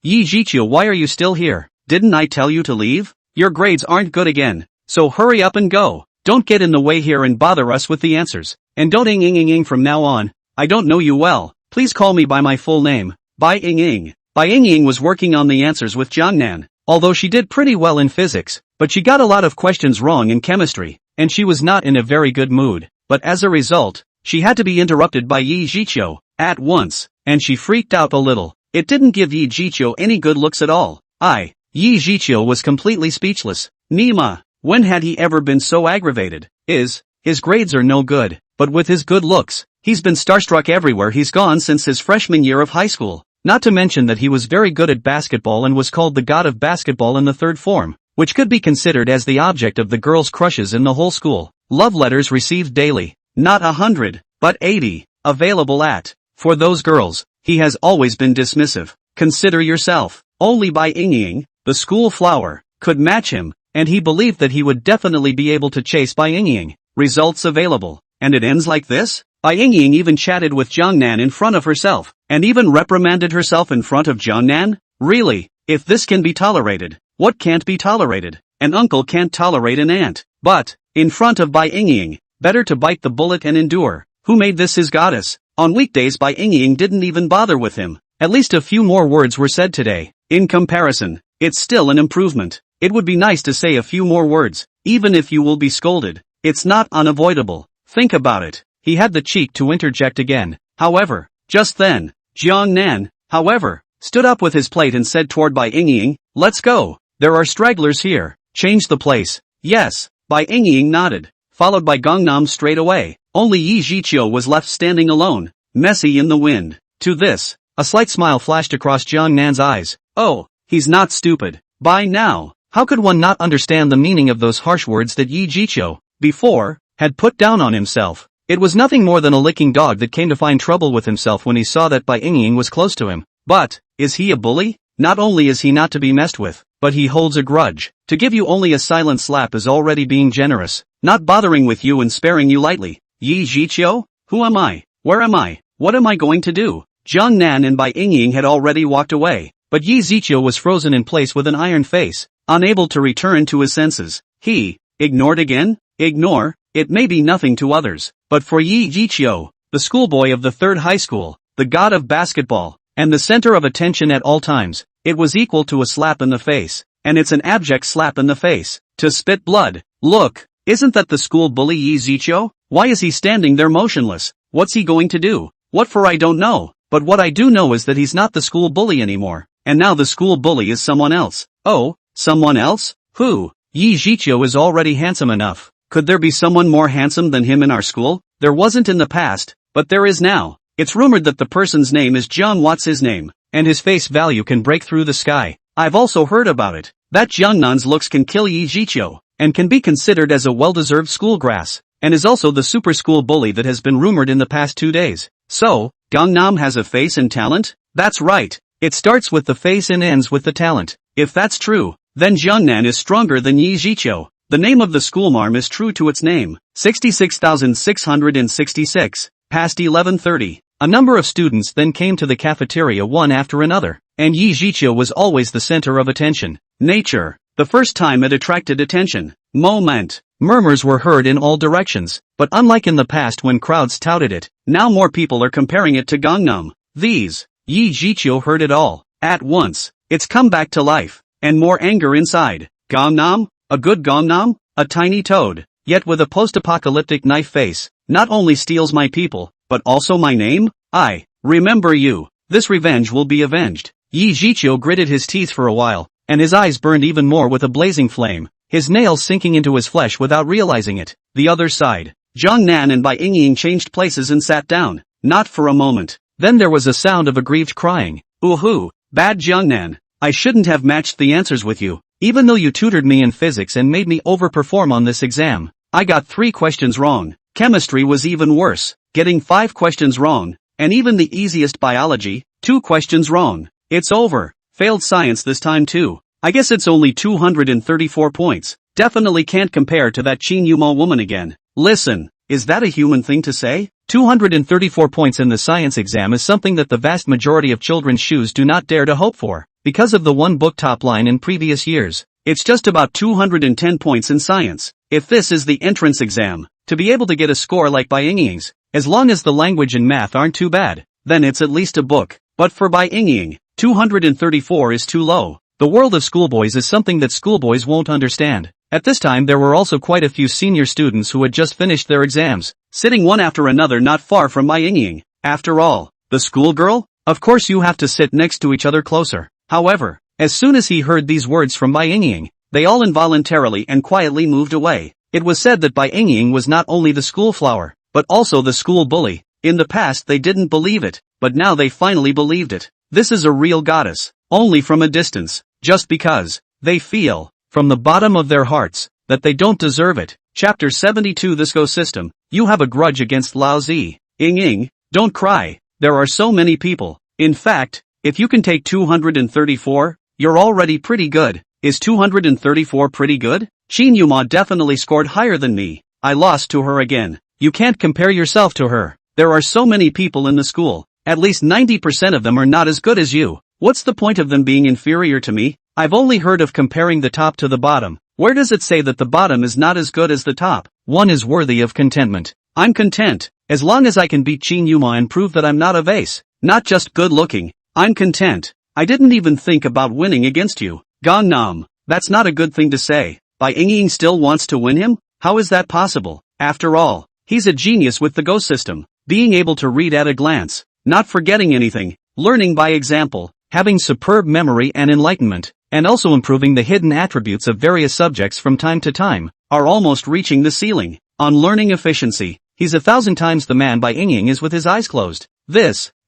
[SPEAKER 1] Yi Zhiqiu, why are you still here? Didn't I tell you to leave? Your grades aren't good again, so hurry up and go. Don't get in the way here and bother us with the answers. And don't ing from now on. I don't know you well. Please call me by my full name. Bai Yingying. Bai Yingying was working on the answers with Jiangnan, although she did pretty well in physics, but she got a lot of questions wrong in chemistry, and she was not in a very good mood. But as a result, she had to be interrupted by Yi Zhiqiu at once, and she freaked out a little. It didn't give Yi Zhiqiu any good looks at all. Yi Zhiqiu was completely speechless. Nima, when had he ever been so aggravated? His grades are no good, but with his good looks, he's been starstruck everywhere he's gone since his freshman year of high school. Not to mention that he was very good at basketball and was called the god of basketball in the third form, which could be considered as the object of the girls' crushes in the whole school. Love letters received daily. Not 100, but 80. Available at. For those girls, he has always been dismissive. Consider yourself. Only Bai Yingying, the school flower, could match him, and he believed that he would definitely be able to chase Bai Yingying. Results available. And it ends like this? Bai Yingying even chatted with Jiangnan in front of herself, and even reprimanded herself in front of Jiangnan? Really? If this can be tolerated, what can't be tolerated? An uncle can't tolerate an aunt. But, in front of Bai Yingying, better to bite the bullet and endure. Who made this his goddess? On weekdays Bai Yingying didn't even bother with him. At least a few more words were said today. In comparison, it's still an improvement. It would be nice to say a few more words, even if you will be scolded. It's not unavoidable. Think about it. He had the cheek to interject again. However, just then, Jiangnan, however, stood up with his plate and said toward Bai Yingying, "Let's go. There are stragglers here. Change the place." Yes, Bai Yingying nodded, followed by Gangnam straight away. Only Yi Zhiqiu was left standing alone, messy in the wind. To this, a slight smile flashed across Jiangnan's eyes. Oh, he's not stupid. By now, how could one not understand the meaning of those harsh words that Yi Zhiqiu, before, had put down on himself? It was nothing more than a licking dog that came to find trouble with himself when he saw that Bai Yingying was close to him. But, is he a bully? Not only is he not to be messed with, but he holds a grudge. To give you only a silent slap is already being generous, not bothering with you and sparing you lightly. Yi Zhiqiu? Who am I? Where am I? What am I going to do? Jiangnan and Bai Yingying had already walked away, but Yi Zhiqiu was frozen in place with an iron face, unable to return to his senses. He, ignored again? Ignore? It may be nothing to others, but for Yi Zhiqiu, the schoolboy of the third high school, the god of basketball, and the center of attention at all times, it was equal to a slap in the face, and it's an abject slap in the face, to spit blood. Look, isn't that the school bully Yi Zhiqiu? Why is he standing there motionless? What's he going to do? What for I don't know, but what I do know is that he's not the school bully anymore, and now the school bully is someone else. Oh, someone else? Who? Yi Zhiqiu is already handsome enough. Could there be someone more handsome than him in our school? There wasn't in the past, but there is now. It's rumored that the person's name is Jiang. What's his name? And his face value can break through the sky. I've also heard about it. That Jiangnan's looks can kill Yi Zhiqiu, and can be considered as a well-deserved school grass, and is also the super school bully that has been rumored in the past 2 days. So, Gangnam has a face and talent? That's right. It starts with the face and ends with the talent. If that's true, then Jiangnan is stronger than Yi Zhiqiu. The name of the schoolmarm is true to its name. 66,666. Past 11:30. A number of students then came to the cafeteria one after another, and Yi Zhiqiu was always the center of attention. Nature. The first time it attracted attention. Moment. Murmurs were heard in all directions, but unlike in the past when crowds touted it, now more people are comparing it to Gangnam. These. Yi Zhiqiu heard it all. At once. It's come back to life, and more anger inside. Gangnam? A good Gangnam? A tiny toad, yet with a post-apocalyptic knife face, not only steals my people, but also my name? I remember you. This revenge will be avenged. Yi Zhiqiu gritted his teeth for a while, and his eyes burned even more with a blazing flame, his nails sinking into his flesh without realizing it. The other side. Jiangnan and Bai Yingying changed places and sat down, not for a moment. Then there was a sound of aggrieved crying. Ooh, bad Jiangnan. I shouldn't have matched the answers with you. Even though you tutored me in physics and made me overperform on this exam, I got 3 questions wrong. Chemistry was even worse, getting 5 questions wrong, and even the easiest biology, 2 questions wrong. It's over. Failed science this time too. I guess it's only 234 points. Definitely can't compare to that Qin Yumo woman again. Listen, is that a human thing to say? 234 points in the science exam is something that the vast majority of children's shoes do not dare to hope for. Because of the one book top line in previous years, it's just about 210 points in science. If this is the entrance exam, to be able to get a score like Bai Yingying's, as long as the language and math aren't too bad, then it's at least a book. But for Bai Yingying, 234 is too low. The world of schoolboys is something that schoolboys won't understand. At this time there were also quite a few senior students who had just finished their exams, sitting one after another not far from Bai Yingying. After all, the schoolgirl? Of course you have to sit next to each other closer. However, as soon as he heard these words from Bai Yingying, they all involuntarily and quietly moved away. It was said that Bai Yingying was not only the school flower, but also the school bully. In the past they didn't believe it, but now they finally believed it. This is a real goddess, only from a distance, just because they feel, from the bottom of their hearts, that they don't deserve it. Chapter 72 This Go System. You have a grudge against Lao Zi. Ing, don't cry. There are so many people. In fact, if you can take 234, you're already pretty good. Is 234 pretty good? Qin Yuma definitely scored higher than me. I lost to her again. You can't compare yourself to her. There are so many people in the school. At least 90% of them are not as good as you. What's the point of them being inferior to me? I've only heard of comparing the top to the bottom. Where does it say that the bottom is not as good as the top? One is worthy of contentment. I'm content, as long as I can beat Qin Yuma and prove that I'm not a vase, not just good looking. I'm content. I didn't even think about winning against you. Gangnam. That's not a good thing to say. Bai Ying still wants to win him? How is that possible? After all, he's a genius with the Go system, being able to read at a glance, not forgetting anything, learning by example, having superb memory and enlightenment, and also improving the hidden attributes of various subjects from time to time, are almost reaching the ceiling. On learning efficiency, he's 1,000 times the man Bai Ying is with his eyes closed.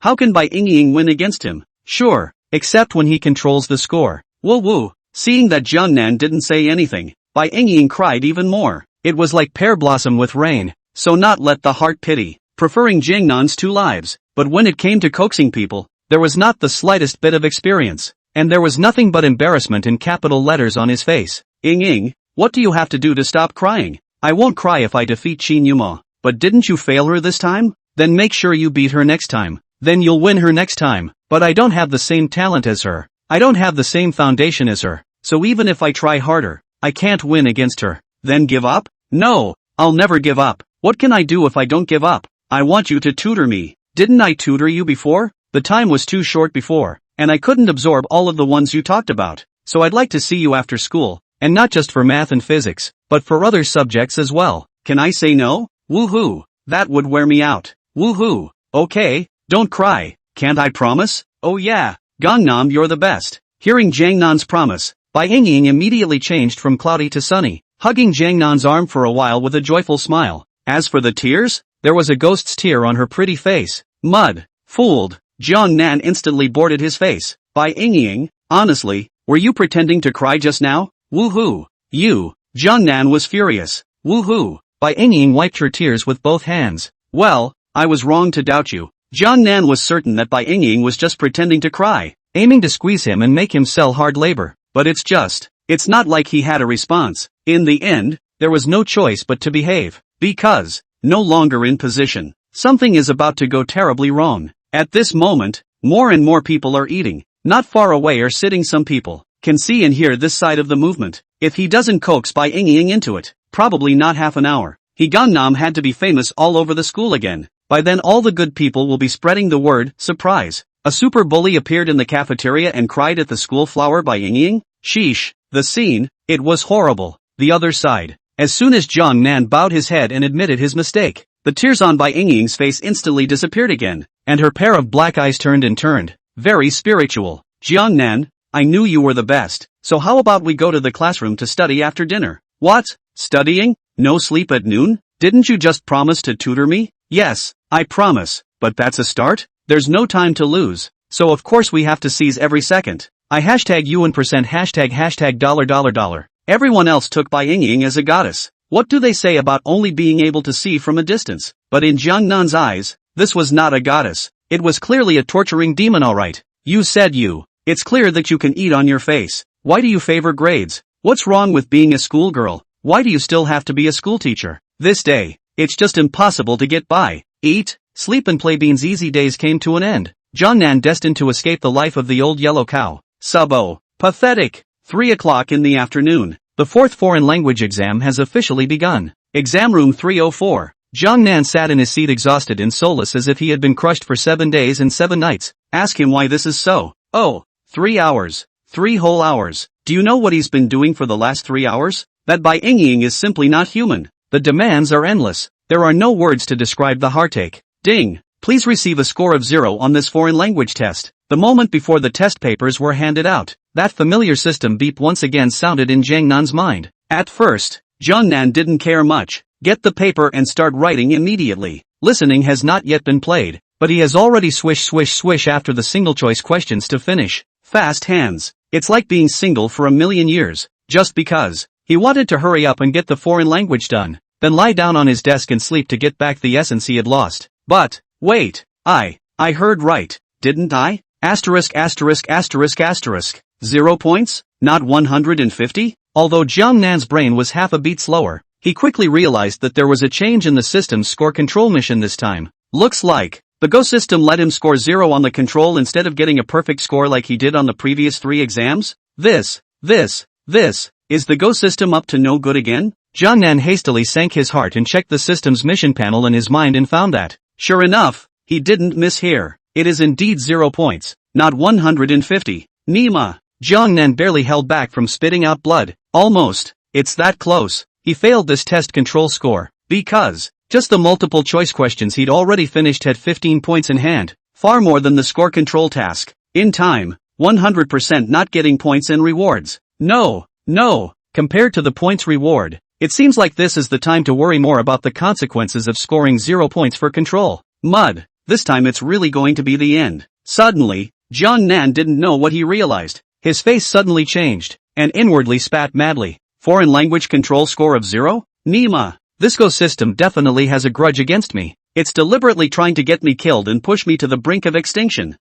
[SPEAKER 1] How can Bai Ying win against him? Sure, except when he controls the score. Woo woo. Seeing that Jiangnan didn't say anything, Bai Ying cried even more. It was like pear blossom with rain, so not let the heart pity, preferring Jiangnan's 2 lives, but when it came to coaxing people, there was not the slightest bit of experience, and there was nothing but embarrassment in capital letters on his face. Ying, what do you have to do to stop crying? I won't cry if I defeat Qin Yuma, but didn't you fail her this time? Then make sure you beat her next time. Then you'll win her next time. But I don't have the same talent as her. I don't have the same foundation as her, so even if I try harder, I can't win against her. Then give up? No, I'll never give up. What can I do if I don't give up? I want you to tutor me. Didn't I tutor you before? The time was too short before, and I couldn't absorb all of the ones you talked about, so I'd like to see you after school, and not just for math and physics, but for other subjects as well. Can I say no? Woohoo! That would wear me out. Woohoo! Okay, don't cry. Can't I promise? Oh yeah, Gangnam, you're the best. Hearing Jiangnan's promise, Bai Ying immediately changed from cloudy to sunny, hugging Jiangnan's arm for a while with a joyful smile. As for the tears, there was a ghost's tear on her pretty face. Mud. Fooled. Jiangnan instantly boarded his face. Bai Ying, honestly, were you pretending to cry just now? Woohoo! You. Jiangnan was furious. Woohoo! Bai Ying wiped her tears with both hands. Well, I was wrong to doubt you. Jiangnan was certain that Bai Ying was just pretending to cry, aiming to squeeze him and make him sell hard labor. But it's not like he had a response. In the end, there was no choice but to behave. Because, no longer in position, something is about to go terribly wrong. At this moment, more and more people are eating. Not far away are sitting some people, can see and hear this side of the movement. If he doesn't coax Bai Ying into it, probably not half an hour. Gangnam had to be famous all over the school again. By then all the good people will be spreading the word. Surprise. A super bully appeared in the cafeteria and cried at the school flower Bai Ying. Sheesh. The scene, it was horrible. The other side. As soon as Jiangnan bowed his head and admitted his mistake, the tears on Bai Ying's face instantly disappeared again, and her pair of black eyes turned. Very spiritual. Jiangnan, I knew you were the best, so how about we go to the classroom to study after dinner? What? Studying? No sleep at noon? Didn't you just promise to tutor me? Yes, I promise, but that's a start? There's no time to lose, so of course we have to seize every second. I hashtag you and percent hashtag $. Everyone else took Bai Ying as a goddess. What do they say about only being able to see from a distance? But in Jiangnan's eyes, this was not a goddess. It was clearly a torturing demon, alright. You said you. It's clear that you can eat on your face. Why do you favor grades? What's wrong with being a schoolgirl? Why do you still have to be a schoolteacher? This day, it's just impossible to get by. Eat, sleep and play. Bean's easy days came to an end. Jiangnan destined to escape the life of the old yellow cow. Subo. Pathetic. 3 o'clock in the afternoon. The 4th foreign language exam has officially begun. Exam room 304. Jiangnan sat in his seat exhausted and soulless as if he had been crushed for 7 days and 7 nights. Ask him why this is so. Oh, 3 hours. 3 whole hours. Do you know what he's been doing for the last 3 hours? That Bai Ying is simply not human. The demands are endless. There are no words to describe the heartache. Ding. Please receive a score of 0 on this foreign language test. The moment before the test papers were handed out, that familiar system beep once again sounded in Jiangnan's mind. At first, Jiangnan didn't care much, Get the paper and start writing immediately. Listening has not yet been played, but he has already swish after the single choice questions to finish. Fast hands. It's like being single for a million years, just because. He wanted to hurry up and get the foreign language done, then lie down on his desk and sleep to get back the essence he had lost. But, wait, I heard right, didn't I? Asterisk. 0 points? Not 150? Although Jiang Nan's brain was half a beat slower, he quickly realized that there was a change in the system's score control mission this time. Looks like the Go system let him score 0 on the control instead of getting a perfect score like he did on the previous 3 exams? Is the Go system up to no good again? Jiang Nan hastily sank his heart and checked the system's mission panel in his mind and found that, sure enough, he didn't miss here. It is indeed 0 points, not 150. Nima. Jiang Nan barely held back from spitting out blood. Almost. It's that close. He failed this test control score, because just the multiple choice questions he'd already finished had 15 points in hand, far more than the score control task. In time, 100% not getting points and rewards. No. Compared to the points reward, it seems like this is the time to worry more about the consequences of scoring 0 points for control. Mud. This time it's really going to be the end. Suddenly, Jiang Nan didn't know what he realized. His face suddenly changed, and inwardly spat madly. Foreign language control score of 0? Nima. This Go system definitely has a grudge against me. It's deliberately trying to get me killed and push me to the brink of extinction.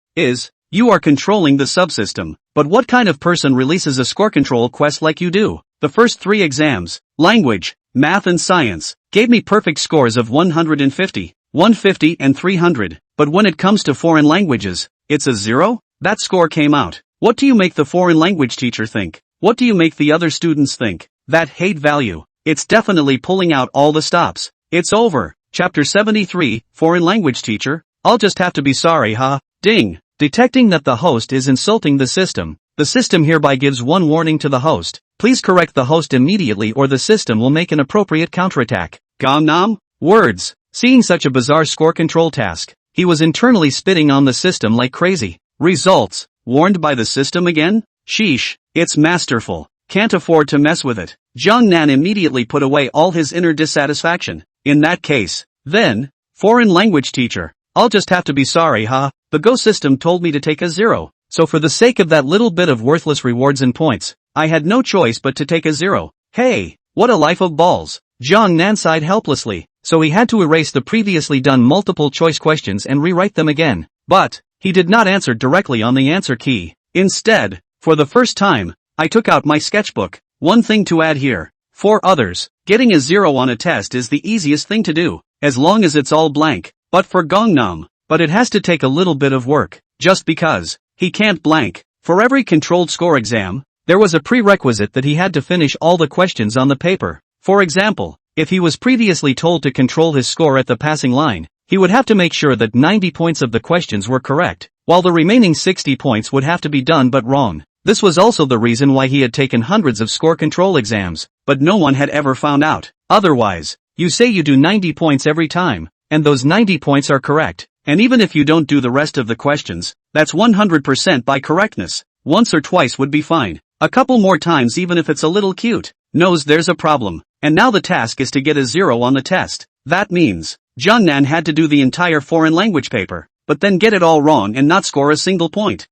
[SPEAKER 1] You are controlling the subsystem. But what kind of person releases a score control quest like you do? The first 3 exams, language, math and science, gave me perfect scores of 150, 150 and 300. But when it comes to foreign languages, it's a 0? That score came out. What do you make the foreign language teacher think? What do you make the other students think? That hate value. It's definitely pulling out all the stops. It's over. Chapter 73, Foreign Language Teacher. I'll just have to be sorry, huh? Ding. Detecting that the host is insulting the system hereby gives one warning to the host. Please correct the host immediately or the system will make an appropriate counterattack. Gangnam? Words. Seeing such a bizarre score control task, he was internally spitting on the system like crazy. Results. Warned by the system again? Sheesh. It's masterful. Can't afford to mess with it. Jiang Nan immediately put away all his inner dissatisfaction. In that case, then, foreign language teacher, I'll just have to be sorry, huh? The Go system told me to take a 0, so for the sake of that little bit of worthless rewards and points, I had no choice but to take a 0. Hey, what a life of balls. Jiang Nan sighed helplessly, so he had to erase the previously done multiple choice questions and rewrite them again. But he did not answer directly on the answer key. Instead, for the first time, I took out my sketchbook. One thing to add here. For others, getting a 0 on a test is the easiest thing to do, as long as it's all blank. But for Gangnam, it has to take a little bit of work, just because he can't blank. For every controlled score exam, there was a prerequisite that he had to finish all the questions on the paper. For example, if he was previously told to control his score at the passing line, he would have to make sure that 90 points of the questions were correct, while the remaining 60 points would have to be done but wrong. This was also the reason why he had taken hundreds of score control exams, but no one had ever found out. Otherwise, you say you do 90 points every time, and those 90 points are correct. And even if you don't do the rest of the questions, that's 100% by correctness. Once or twice would be fine. A couple more times even if it's a little cute. Knows there's a problem. And now the task is to get a 0 on the test. That means, Jiang Nan had to do the entire foreign language paper, but then get it all wrong and not score a single point.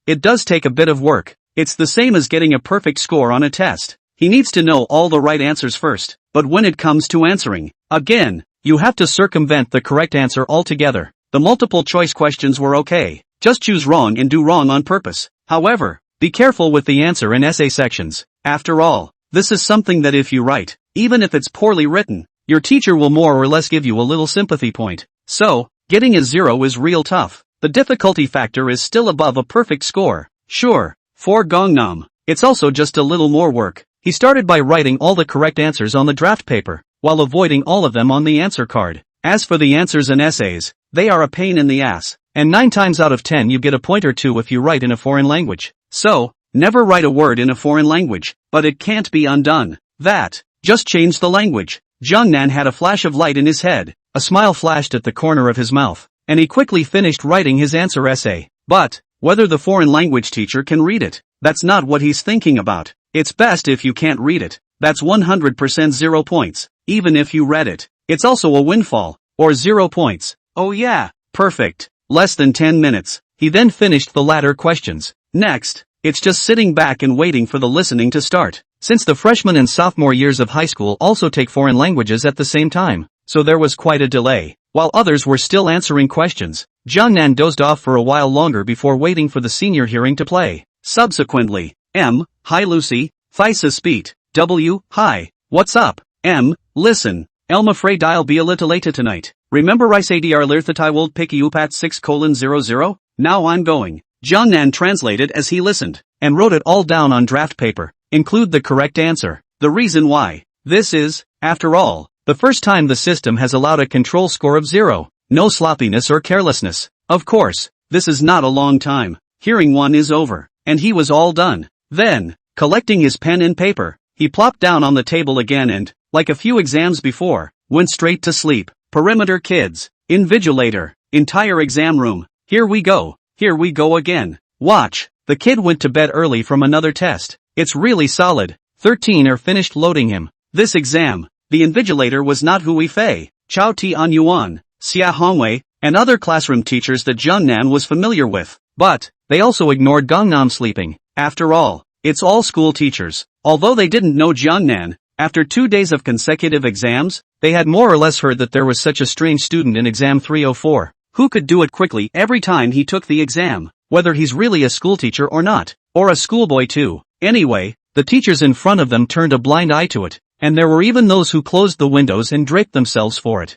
[SPEAKER 1] It does take a bit of work. It's the same as getting a perfect score on a test. He needs to know all the right answers first, but when it comes to answering, again, you have to circumvent the correct answer altogether. The multiple choice questions were okay. Just choose wrong and do wrong on purpose. However, be careful with the answer and essay sections. After all, this is something that if you write, even if it's poorly written, your teacher will more or less give you a little sympathy point. So, getting a 0 is real tough. The difficulty factor is still above a perfect score. Sure, for Gangnam, it's also just a little more work. He started by writing all the correct answers on the draft paper, while avoiding all of them on the answer card. As for the answers and essays, they are a pain in the ass, and 9 times out of 10 you get a point or two if you write in a foreign language. So, never write a word in a foreign language, but it can't be undone. Just change the language. Jiang Nan had a flash of light in his head, a smile flashed at the corner of his mouth, and he quickly finished writing his answer essay. But, whether the foreign language teacher can read it, that's not what he's thinking about. It's best if you can't read it. That's 100% 0 points. even if you read it. It's also a windfall, or 0 points. Oh yeah, perfect. Less than 10 minutes. He then finished the latter questions. Next, it's just sitting back and waiting for the listening to start. Since the freshman and sophomore years of high school also take foreign languages at the same time, so there was quite a delay. While others were still answering questions, Jungnan dozed off for a while longer before waiting for the senior hearing to play. Subsequently, M, hi Lucy, Thysa speet, W, hi, what's up, M, listen, Elm afraid I'll be a little late tonight. Remember I said lirthatai wold pick you at 6:00? Now I'm going. Jungnan translated as he listened, and wrote it all down on draft paper. Include the correct answer. The reason why. This is, after all, the first time the system has allowed a control score of 0. No sloppiness or carelessness. Of course, this is not a long time. Hearing 1 is over, and he was all done. Then, collecting his pen and paper, he plopped down on the table again and, like a few exams before, went straight to sleep. Perimeter kids. Invigilator. Entire exam room. Here we go again. Watch. The kid went to bed early from another test. It's really solid. 13 are finished loading him. This exam, the invigilator was not Hui Fei, Chao Ti An Yuan, Xia Hongwei, and other classroom teachers that Jungnan was familiar with. But, they also ignored Gangnam sleeping. After all, it's all school teachers. Although they didn't know Jungnan, after 2 days of consecutive exams, they had more or less heard that there was such a strange student in exam 304, who could do it quickly every time he took the exam, whether he's really a schoolteacher or not, or a schoolboy too. Anyway, the teachers in front of them turned a blind eye to it, and there were even those who closed the windows and draped themselves for it.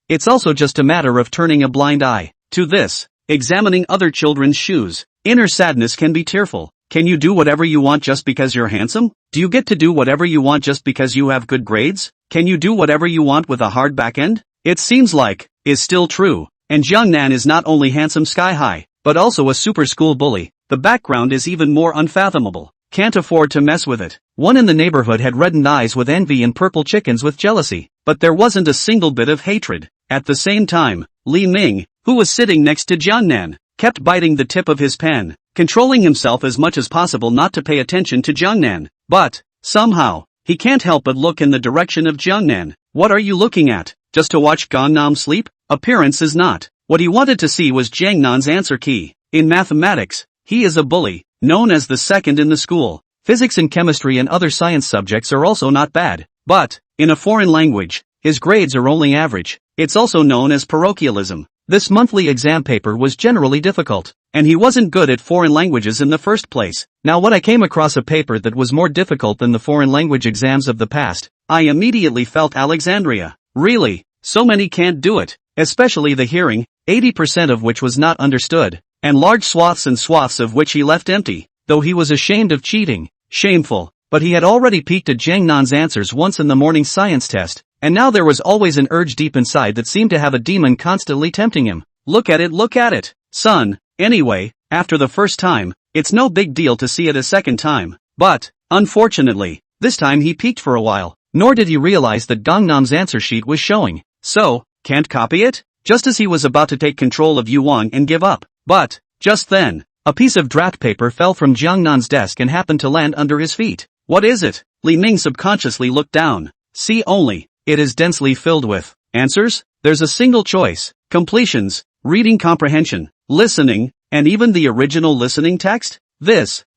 [SPEAKER 1] It's also just a matter of turning a blind eye to this, examining other children's shoes. Inner sadness can be tearful. Can you do whatever you want just because you're handsome? Do you get to do whatever you want just because you have good grades? Can you do whatever you want with a hard back end? It seems like, is still true. And Jungnan is not only handsome sky high, but also a super school bully. The background is even more unfathomable. Can't afford to mess with it. One in the neighborhood had reddened eyes with envy and purple chickens with jealousy, but there wasn't a single bit of hatred. At the same time, Li Ming, who was sitting next to Jungnan, kept biting the tip of his pen, controlling himself as much as possible not to pay attention to Jungnan. But, somehow, he can't help but look in the direction of Jungnan. What are you looking at? Just to watch Gangnam sleep? Appearance is not. What he wanted to see was Jangnan's answer key. In mathematics, he is a bully, known as the second in the school. Physics and chemistry and other science subjects are also not bad. But, in a foreign language, his grades are only average. It's also known as parochialism. This monthly exam paper was generally difficult, and he wasn't good at foreign languages in the first place. Now when I came across a paper that was more difficult than the foreign language exams of the past, I immediately felt Alexandria. Really, so many can't do it, especially the hearing, 80% of which was not understood, and large swaths and swaths of which he left empty, though he was ashamed of cheating. Shameful, but he had already peeked at Jangnan's answers once in the morning science test, and now there was always an urge deep inside that seemed to have a demon constantly tempting him. Look at it, son. Anyway, after the first time, it's no big deal to see it a second time. But, unfortunately, this time he peeked for a while, nor did he realize that Gangnam's answer sheet was showing. So, can't copy it? Just as he was about to take control of Yuan and give up. But, just then, a piece of draft paper fell from Jiangnan's desk and happened to land under his feet. What is it? Li Ming subconsciously looked down. See only, it is densely filled with answers. There's a single choice, completions, reading comprehension, listening, and even the original listening text.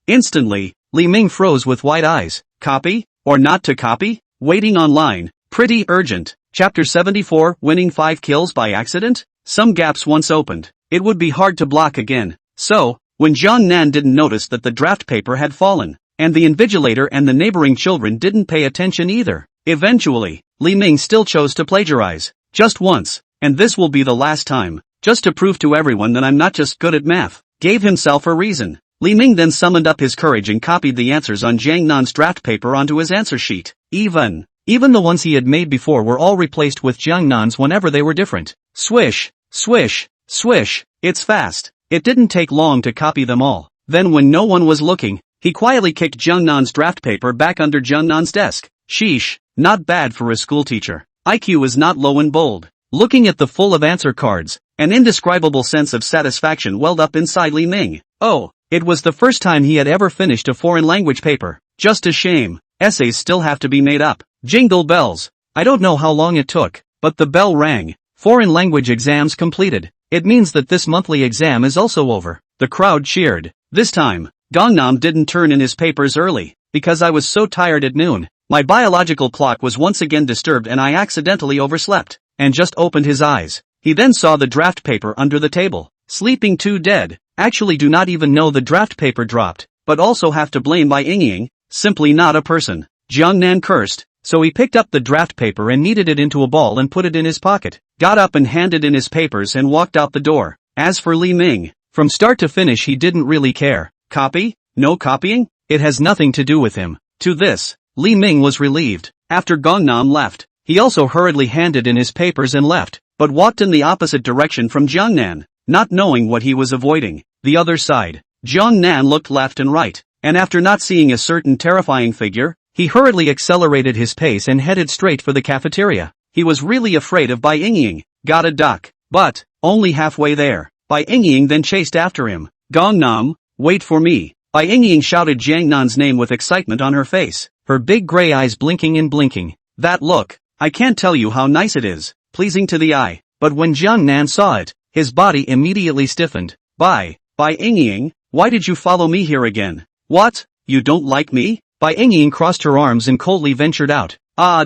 [SPEAKER 1] Instantly, Li Ming froze with wide eyes. Copy, or not to copy? Waiting online, pretty urgent. Chapter 74, winning 5 kills by accident? Some gaps once opened, it would be hard to block again. So, when Jungnan didn't notice that the draft paper had fallen, and the invigilator and the neighboring children didn't pay attention either, eventually, Li Ming still chose to plagiarize. Just once, and this will be the last time, just to prove to everyone that I'm not just good at math. Gave himself a reason. Li Ming then summoned up his courage and copied the answers on Jangnan's draft paper onto his answer sheet. Even the ones he had made before were all replaced with Jangnan's whenever they were different. Swish, swish, swish, it's fast. It didn't take long to copy them all. Then when no one was looking, he quietly kicked Jangnan's draft paper back under Jangnan's desk. Sheesh, not bad for a schoolteacher. IQ is not low and bold. Looking at the full of answer cards, an indescribable sense of satisfaction welled up inside Li Ming. Oh, it was the first time he had ever finished a foreign language paper. Just a shame. Essays still have to be made up. Jingle bells. I don't know how long it took, but the bell rang. Foreign language exams completed. It means that this monthly exam is also over. The crowd cheered. This time, Gangnam didn't turn in his papers early, because I was so tired at noon. My biological clock was once again disturbed and I accidentally overslept, and just opened his eyes. He then saw the draft paper under the table. Sleeping too dead. Actually do not even know the draft paper dropped, but also have to blame by Ying. Simply not a person. Jiangnan cursed, so he picked up the draft paper and kneaded it into a ball and put it in his pocket, got up and handed in his papers and walked out the door. As for Li Ming, from start to finish he didn't really care. Copy? No copying? It has nothing to do with him. To this, Li Ming was relieved. After Gangnam left, he also hurriedly handed in his papers and left, but walked in the opposite direction from Jiangnan, not knowing what he was avoiding. The other side. Jiangnan looked left and right, and after not seeing a certain terrifying figure, he hurriedly accelerated his pace and headed straight for the cafeteria. He was really afraid of Bai Yingying. Got a duck. But, only halfway there. Bai Yingying then chased after him. Gangnam, wait for me. Bai Yingying shouted Jiangnan's name with excitement on her face, her big gray eyes blinking and blinking. That look, I can't tell you how nice it is, pleasing to the eye. But when Jiangnan saw it, his body immediately stiffened. Bai Yingying, why did you follow me here again? What? You don't like me? Bai Yingying crossed her arms and coldly ventured out.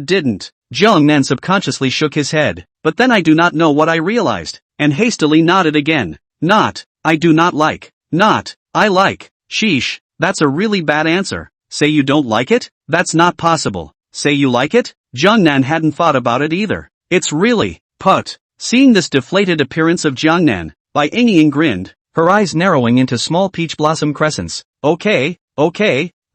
[SPEAKER 1] Didn't. Jiangnan subconsciously shook his head, but then I do not know what I realized, and hastily nodded again. Not, I do not like. Not, I like. Sheesh, that's a really bad answer. Say you don't like it? That's not possible. Say you like it? Jiangnan hadn't thought about it either. It's really, put. Seeing this deflated appearance of Jiangnan, Bai Yingying grinned, her eyes narrowing into small peach blossom crescents. Okay,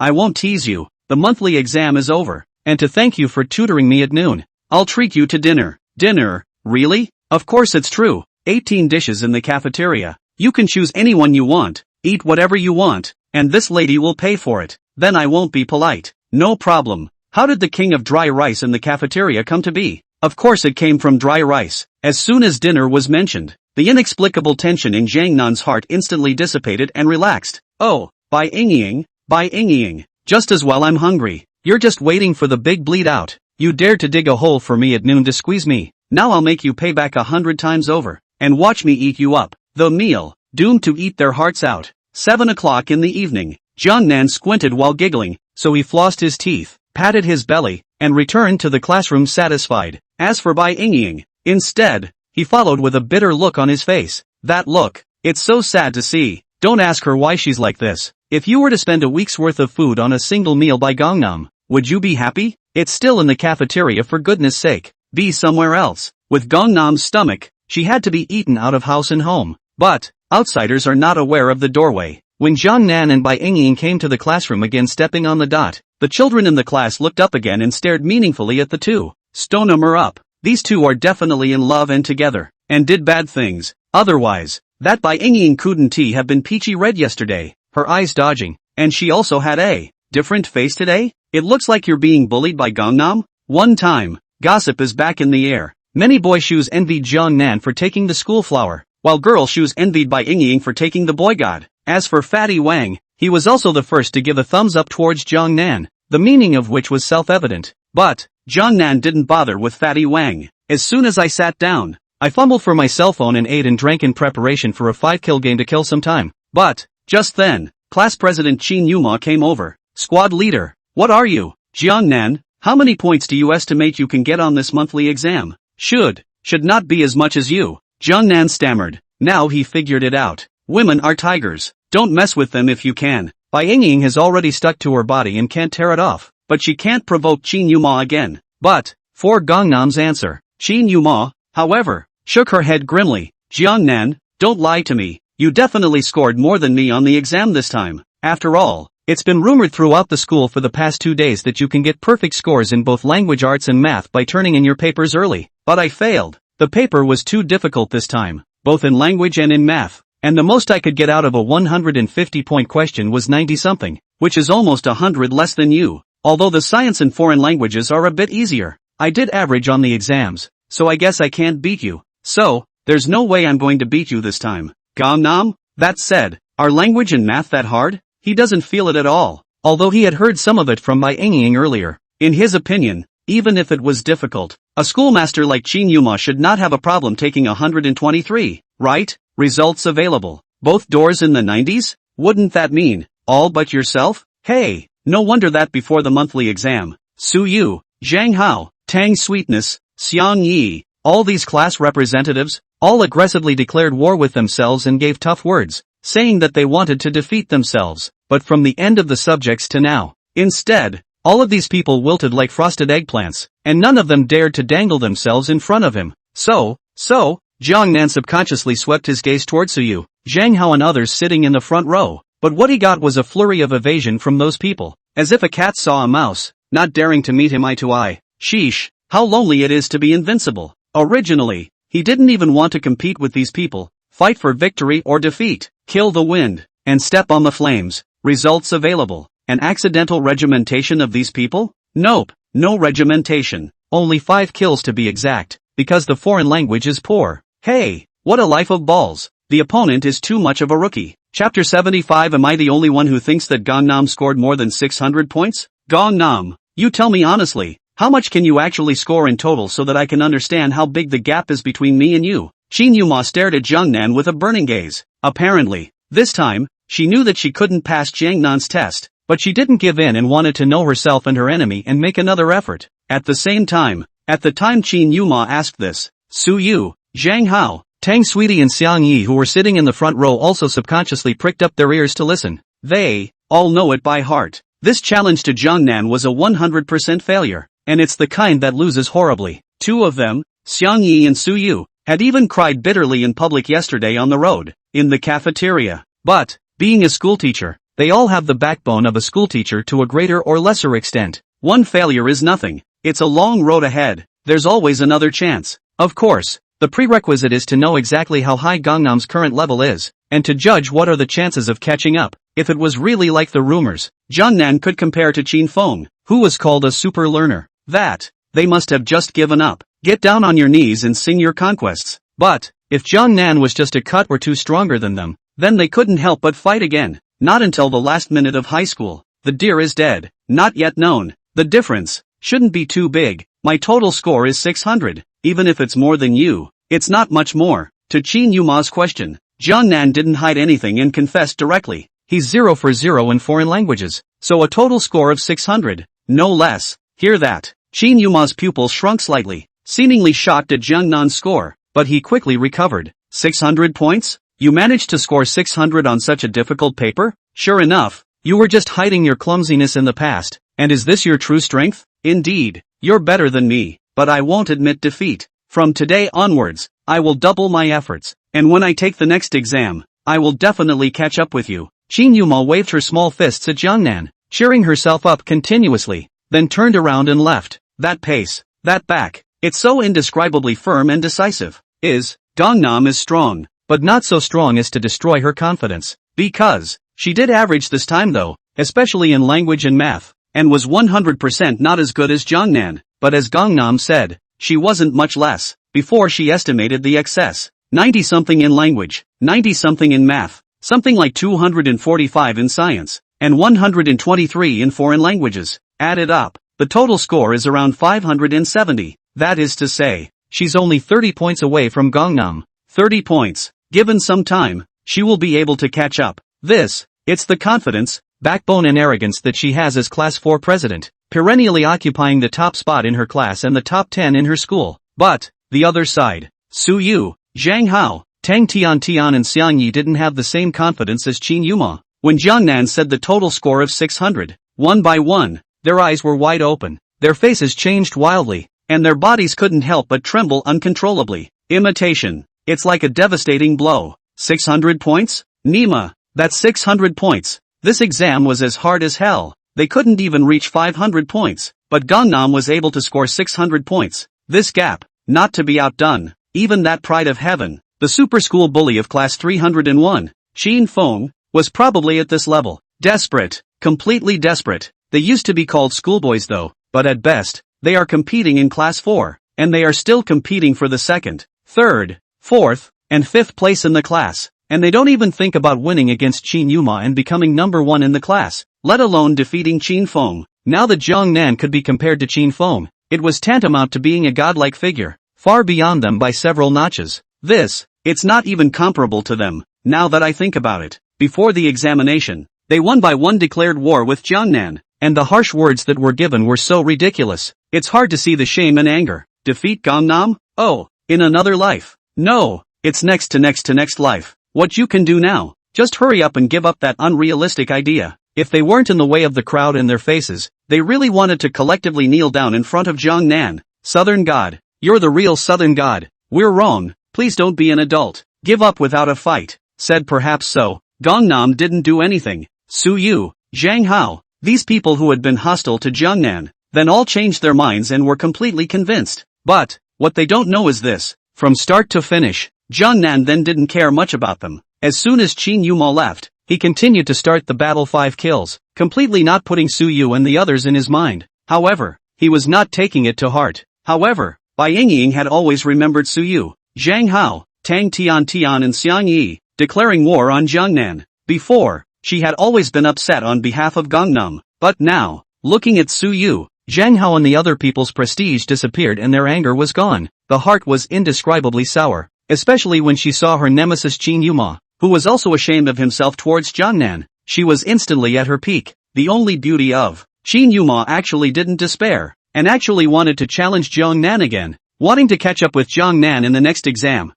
[SPEAKER 1] I won't tease you. The monthly exam is over, and to thank you for tutoring me at noon, I'll treat you to dinner. Dinner? Really? Of course it's true. 18 dishes in the cafeteria. You can choose any one you want, eat whatever you want, and this lady will pay for it. Then I won't be polite. No problem. How did the king of dry rice in the cafeteria come to be? Of course it came from dry rice. As soon as dinner was mentioned, the inexplicable tension in Jiangnan's heart instantly dissipated and relaxed. Oh, Bai Yingying, just as well I'm hungry. You're just waiting for the big bleed out. You dared to dig a hole for me at noon to squeeze me. Now I'll make you pay back 100 times over, and watch me eat you up. The meal, doomed to eat their hearts out. 7 o'clock in the evening. Jiangnan squinted while giggling, so he flossed his teeth, patted his belly, and returned to the classroom satisfied. As for Bai Yingying, instead, he followed with a bitter look on his face. That look, it's so sad to see. Don't ask her why she's like this. If you were to spend a week's worth of food on a single meal by Gangnam, would you be happy? It's still in the cafeteria for goodness sake. Be somewhere else. With Gangnam's stomach, she had to be eaten out of house and home. But, outsiders are not aware of the doorway. When Jiangnan and Bai Yingying came to the classroom again stepping on the dot, the children in the class looked up again and stared meaningfully at the two. Stone 'em her up. These two are definitely in love and together, and did bad things. Otherwise, that Bai Yingying couldn't have been peachy red yesterday, her eyes dodging, and she also had a different face today? It looks like you're being bullied by Gangnam? One time, gossip is back in the air. Many boy shoes envied Jiangnan for taking the school flower, while girl shoes envied Bai Yingying for taking the boy god. As for Fatty Wang, he was also the first to give a thumbs up towards Jiangnan, the meaning of which was self-evident. But, Jiangnan didn't bother with Fatty Wang. As soon as I sat down, I fumbled for my cell phone and ate and drank in preparation for a 5-kill game to kill some time. But, just then, class president Qin Yuma came over. Squad leader, what are you? Jiangnan, how many points do you estimate you can get on this monthly exam? Should not be as much as you. Jiangnan stammered. Now he figured it out. Women are tigers. Don't mess with them if you can. Bai Yingying has already stuck to her body and can't tear it off. But she can't provoke Qin Yuma again. But, for Gangnam's answer, Qin Yuma, however, shook her head grimly. Jiangnan, don't lie to me. You definitely scored more than me on the exam this time. After all, it's been rumored throughout the school for the past 2 days that you can get perfect scores in both language arts and math by turning in your papers early. But I failed. The paper was too difficult this time, both in language and in math. And the most I could get out of a 150-point question was 90-something, which is almost 100 less than you. Although the science and foreign languages are a bit easier. I did average on the exams, so I guess I can't beat you. So, there's no way I'm going to beat you this time. Gangnam? That said, are language and math that hard? He doesn't feel it at all, although he had heard some of it from Bai Yingying earlier. In his opinion, even if it was difficult. A schoolmaster like Qin Yuma should not have a problem taking 123, right? Results available. Both doors in the 90s? Wouldn't that mean, all but yourself? Hey, no wonder that before the monthly exam, Su Yu, Zhang Hao, Tang Sweetness, Xiang Yi, all these class representatives, all aggressively declared war with themselves and gave tough words, saying that they wanted to defeat themselves, but from the end of the subjects to now. Instead, all of these people wilted like frosted eggplants, and none of them dared to dangle themselves in front of him. So, Jiang Nan subconsciously swept his gaze towards Su Yu, Zhang Hao and others sitting in the front row, but what he got was a flurry of evasion from those people, as if a cat saw a mouse, not daring to meet him eye to eye. Sheesh, how lonely it is to be invincible. Originally, he didn't even want to compete with these people, fight for victory or defeat, kill the wind, and step on the flames. Results available. An accidental regimentation of these people? Nope, no regimentation. Only 5 kills to be exact, because the foreign language is poor. Hey, what a life of balls. The opponent is too much of a rookie. Chapter 75. Am I the only one who thinks that Gangnam scored more than 600 points? Gangnam, you tell me honestly, how much can you actually score in total so that I can understand how big the gap is between me and you? Qin Yuma stared at Jiangnan with a burning gaze. Apparently, this time, she knew that she couldn't pass Jiangnan's test, but she didn't give in and wanted to know herself and her enemy and make another effort. At the time Qin Yuma asked this, Su Yu, Zhang Hao, Tang Sweetie and Xiang Yi, who were sitting in the front row, also subconsciously pricked up their ears to listen. They all know it by heart. This challenge to Jiangnan was a 100% failure, and it's the kind that loses horribly. 2 of them, Xiang Yi and Su Yu, had even cried bitterly in public yesterday on the road, in the cafeteria. But, being a schoolteacher, they all have the backbone of a schoolteacher to a greater or lesser extent. One failure is nothing. It's a long road ahead. There's always another chance. Of course, the prerequisite is to know exactly how high Gangnam's current level is, and to judge what are the chances of catching up. If it was really like the rumors, Jiangnan could compare to Qin Feng, who was called a super learner. That, they must have just given up. Get down on your knees and sing your conquests. But, if Jiangnan was just a cut or two stronger than them, then they couldn't help but fight again. Not until the last minute of high school. The deer is dead, not yet known. The difference shouldn't be too big. My total score is 600, even if it's more than you. It's not much more. To Qin Yuma's question, Jiangnan didn't hide anything and confessed directly. He's 0 for 0 in foreign languages, so a total score of 600, no less. Hear that? Qin Yuma's pupils shrunk slightly, seemingly shocked at Jiangnan's score, but he quickly recovered. 600 points? You managed to score 600 on such a difficult paper? Sure enough, you were just hiding your clumsiness in the past, and is this your true strength? Indeed, you're better than me, but I won't admit defeat. From today onwards, I will double my efforts, and when I take the next exam, I will definitely catch up with you. Qin Yuma waved her small fists at Jiangnan, cheering herself up continuously, then turned around and left. That pace, that back, it's so indescribably firm and decisive. Gangnam is strong, but not so strong as to destroy her confidence. Because, she did average this time though, especially in language and math, and was 100% not as good as Jiangnan, but as Gangnam said, she wasn't much less. Before she estimated the excess, 90-something in language, 90-something in math, something like 245 in science, and 123 in foreign languages. Added up, the total score is around 570, that is to say, she's only 30 points away from Gangnam. 30 points. Given some time, she will be able to catch up. It's the confidence, backbone and arrogance that she has as Class 4 president, perennially occupying the top spot in her class and the top 10 in her school. But, the other side, Su Yu, Zhang Hao, Tang Tian and Xiang Yi didn't have the same confidence as Qin Yuma. When Jiangnan said the total score of 600, one by one, their eyes were wide open, their faces changed wildly, and their bodies couldn't help but tremble uncontrollably. Imitation. It's like a devastating blow. 600 points? Nima, that's 600 points. This exam was as hard as hell. They couldn't even reach 500 points, but Gangnam was able to score 600 points. This gap, not to be outdone. Even that pride of heaven, the super school bully of class 301, Qin Feng, was probably at this level. Desperate, completely desperate. They used to be called schoolboys though, but at best, they are competing in class 4, and they are still competing for the second, third, fourth, and fifth place in the class, and they don't even think about winning against Qin Yuma and becoming number 1 in the class, let alone defeating Qin Feng. Now that Jiangnan could be compared to Qin Feng, It was tantamount to being a godlike figure, far beyond them by several notches. It's not even comparable to them, now that I think about it. Before the examination, they one by one declared war with Jiangnan, and the harsh words that were given were so ridiculous, it's hard to see the shame and anger. Defeat Gangnam? Oh, in another life. No, it's next to next life. What you can do now, just hurry up and give up that unrealistic idea. If they weren't in the way of the crowd and their faces, they really wanted to collectively kneel down in front of Jiangnan. Southern God, you're the real Southern God. We're wrong, please don't be an adult. Give up without a fight. Said perhaps so. Gangnam didn't do anything. Su Yu, Zhang Hao, these people who had been hostile to Jiangnan, then all changed their minds and were completely convinced. But, what they don't know is this, from start to finish, Jiangnan then didn't care much about them. As soon as Qin Yuma left, he continued to start the battle 5 kills, completely not putting Su Yu and the others in his mind. However, he was not taking it to heart. However, Bai Yingying had always remembered Su Yu, Zhang Hao, Tang Tian and Xiang Yi, declaring war on Jiangnan. Before, she had always been upset on behalf of Gangnam, but now, looking at Su Yu, Zhang Hao and the other people's prestige disappeared and their anger was gone. The heart was indescribably sour, especially when she saw her nemesis Qin Yuma, who was also ashamed of himself towards Jiangnan. She was instantly at her peak. The only beauty of Qin Yuma actually didn't despair, and actually wanted to challenge Jiangnan again, wanting to catch up with Jiangnan in the next exam.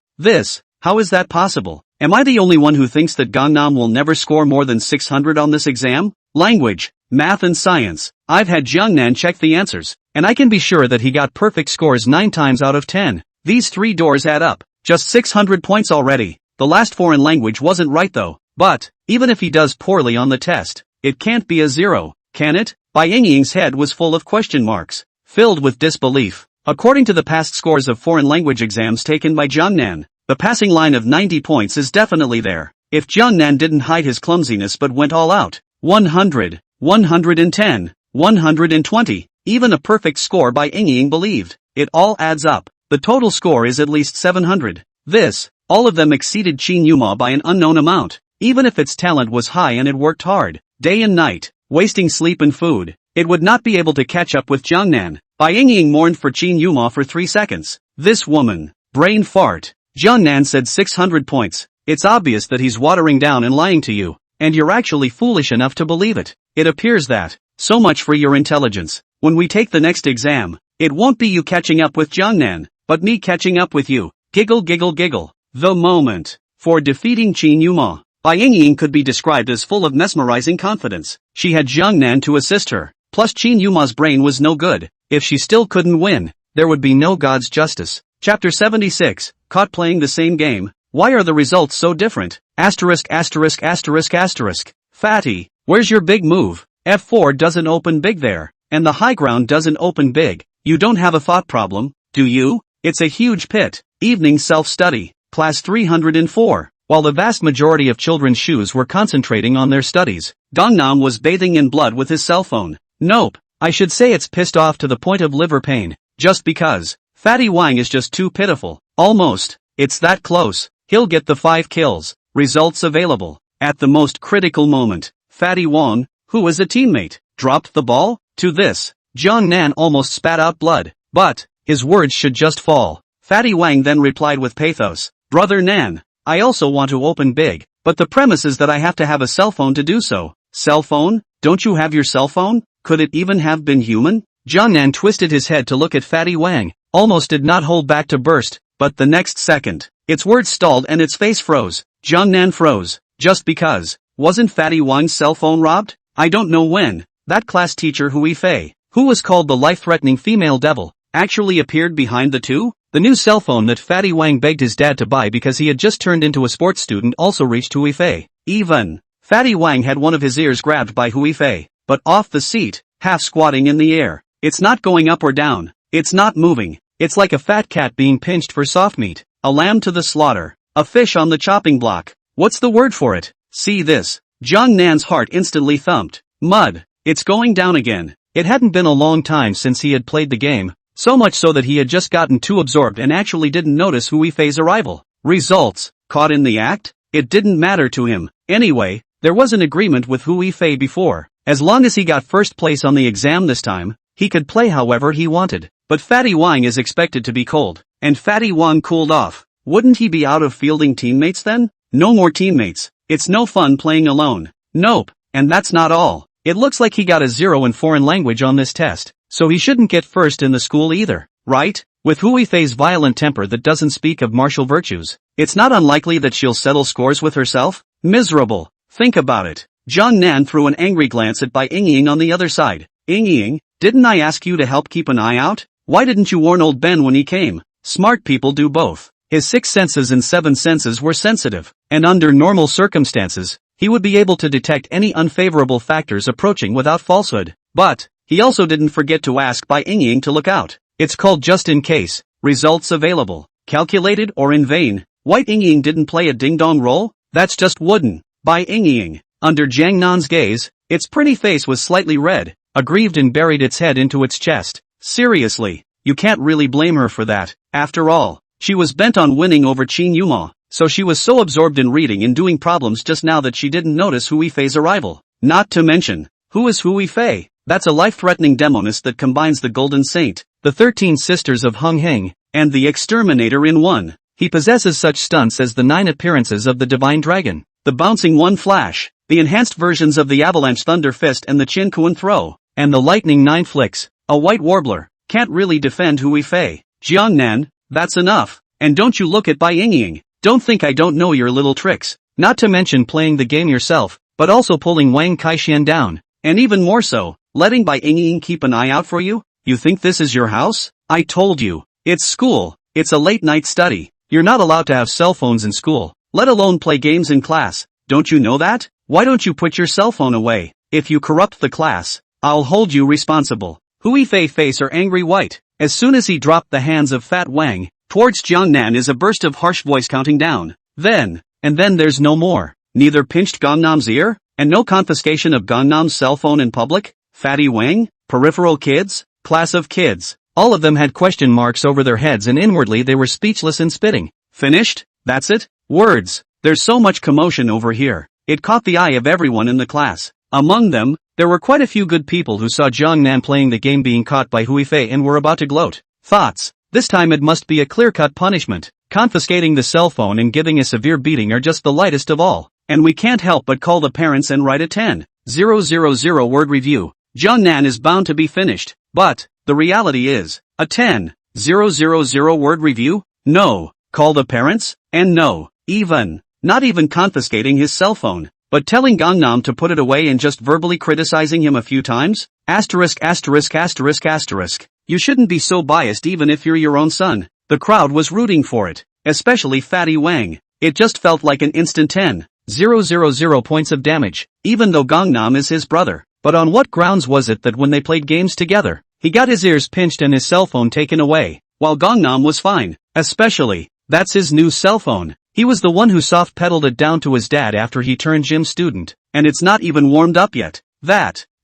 [SPEAKER 1] How is that possible? Am I the only one who thinks that Gangnam will never score more than 600 on this exam? Language, math and science. I've had Jiangnan check the answers, and I can be sure that he got perfect scores 9 times out of 10. These 3 doors add up. Just 600 points already. The last foreign language wasn't right though. But, even if he does poorly on the test, it can't be a 0, can it? Bai Yingying's head was full of question marks, filled with disbelief. According to the past scores of foreign language exams taken by Jiangnan, the passing line of 90 points is definitely there. If Jiangnan didn't hide his clumsiness but went all out, 100, 110, 120, even a perfect score Bai Yingying believed. It all adds up. The total score is at least 700. All of them exceeded Qin Yuma by an unknown amount, even if its talent was high and it worked hard, day and night, wasting sleep and food. It would not be able to catch up with Jiangnan. Bai Yingying mourned for Qin Yuma for 3 seconds. This woman, brain fart. Jiangnan said 600 points. It's obvious that he's watering down and lying to you, and you're actually foolish enough to believe it. It appears that, so much for your intelligence. When we take the next exam, it won't be you catching up with Jiangnan, but me catching up with you. Giggle giggle giggle. The moment for defeating Qin Yuma. Bai Yingying could be described as full of mesmerizing confidence. She had Jiangnan to assist her, plus Qin Yuma's brain was no good. If she still couldn't win, there would be no God's justice. Chapter 76, Caught Playing the Same Game. Why are the results so different? Asterisk. Fatty, where's your big move? F4 doesn't open big there, and the high ground doesn't open big. You don't have a thought problem, do you? It's a huge pit. Evening self-study. Class 304. While the vast majority of children's shoes were concentrating on their studies, Gangnam was bathing in blood with his cell phone. Nope, I should say it's pissed off to the point of liver pain. Just because. Fatty Wang is just too pitiful. Almost. It's that close. He'll get the 5 kills. Results available. At the most critical moment, Fatty Wang, who was a teammate, dropped the ball. To this, Jiangnan almost spat out blood. But, his words should just fall. Fatty Wang then replied with pathos. Brother Nan, I also want to open big, but the premise is that I have to have a cell phone to do so. Cell phone? Don't you have your cell phone? Could it even have been human? Jiangnan twisted his head to look at Fatty Wang, almost did not hold back to burst, but the next second, its words stalled and its face froze. Jiangnan froze. Just because. Wasn't Fatty Wang's cell phone robbed? I don't know when. That class teacher Hui Fei, who was called the life-threatening female devil, actually appeared behind the two? The new cell phone that Fatty Wang begged his dad to buy because he had just turned into a sports student also reached Hui Fei. Even, Fatty Wang had one of his ears grabbed by Hui Fei, but off the seat, half squatting in the air. It's not going up or down. It's not moving. It's like a fat cat being pinched for soft meat, a lamb to the slaughter, a fish on the chopping block. What's the word for it? See this. Jiangnan's heart instantly thumped. Mud. It's going down again. It hadn't been a long time since he had played the game, so much so that he had just gotten too absorbed and actually didn't notice Hui Fei's arrival. Results. Caught in the act? It didn't matter to him. Anyway, there was an agreement with Hui Fei before. As long as he got first place on the exam this time, He could play however he wanted. But Fatty Wang is expected to be cold. And Fatty Wang cooled off. Wouldn't he be out of fielding teammates then? No more teammates. It's no fun playing alone. Nope. And that's not all. It looks like he got a 0 in foreign language on this test. So he shouldn't get first in the school either, right? With Hui Fei's violent temper that doesn't speak of martial virtues, it's not unlikely that she'll settle scores with herself. Miserable. Think about it. Jiang Nan threw an angry glance at Bai Yingying on the other side. Yingying, didn't I ask you to help keep an eye out? Why didn't you warn old Ben when he came? Smart people do both. His 6 senses and 7 senses were sensitive, and under normal circumstances, he would be able to detect any unfavorable factors approaching without falsehood. But he also didn't forget to ask Bai Yingying to look out. It's called just in case. Results available. Calculated or in vain. White Yingying didn't play a ding-dong role? That's just wooden. Bai Yingying. Under Jiang Nan's gaze, its pretty face was slightly red, aggrieved and buried its head into its chest. Seriously, you can't really blame her for that. After all, she was bent on winning over Qin Yuma, so she was so absorbed in reading and doing problems just now that she didn't notice Hui Fei's arrival. Not to mention, who is Hui Fei? That's a life-threatening demoness that combines the Golden Saint, the 13 Sisters of Hung Heng, and the Exterminator in one. He possesses such stunts as the 9 appearances of the Divine Dragon, the Bouncing One Flash, the enhanced versions of the Avalanche Thunder Fist and the Chin Kuan Throw, and the Lightning 9 Flicks. A White Warbler can't really defend Hui Fei. Jiang Nan, that's enough. And don't you look at Bai Yingying. Don't think I don't know your little tricks. Not to mention playing the game yourself, but also pulling Wang Kaixian down. And even more so, letting Bai Yingying keep an eye out for you? You think this is your house? I told you. It's school. It's a late night study. You're not allowed to have cell phones in school, let alone play games in class. Don't you know that? Why don't you put your cell phone away? If you corrupt the class, I'll hold you responsible. Hui Fei face her angry white. As soon as he dropped the hands of Fat Wang, towards Jiang Nan is a burst of harsh voice counting down. Then there's no more. Neither pinched Gangnam's ear, and no confiscation of Gangnam's cell phone in public. Fatty Wang, peripheral kids, class of kids. All of them had question marks over their heads and inwardly they were speechless and spitting. Finished? That's it? Words. There's so much commotion over here. It caught the eye of everyone in the class. Among them, there were quite a few good people who saw Jiang Nan playing the game being caught by Hui Fei and were about to gloat. Thoughts. This time it must be a clear-cut punishment. Confiscating the cell phone and giving a severe beating are just the lightest of all. And we can't help but call the parents and write a 10,000 word review. Jiang Nan is bound to be finished. But the reality is, a 10,000 word review? No. Call the parents? And no. Not even confiscating his cell phone, but telling Gangnam to put it away and just verbally criticizing him a few times? Asterisk. You shouldn't be so biased even if you're your own son. The crowd was rooting for it, especially Fatty Wang. It just felt like an instant 10,000 points of damage, even though Gangnam is his brother. But on what grounds was it that when they played games together, he got his ears pinched and his cell phone taken away, while Gangnam was fine? Especially, that's his new cell phone. He was the one who soft-pedaled it down to his dad after he turned gym student, and it's not even warmed up yet.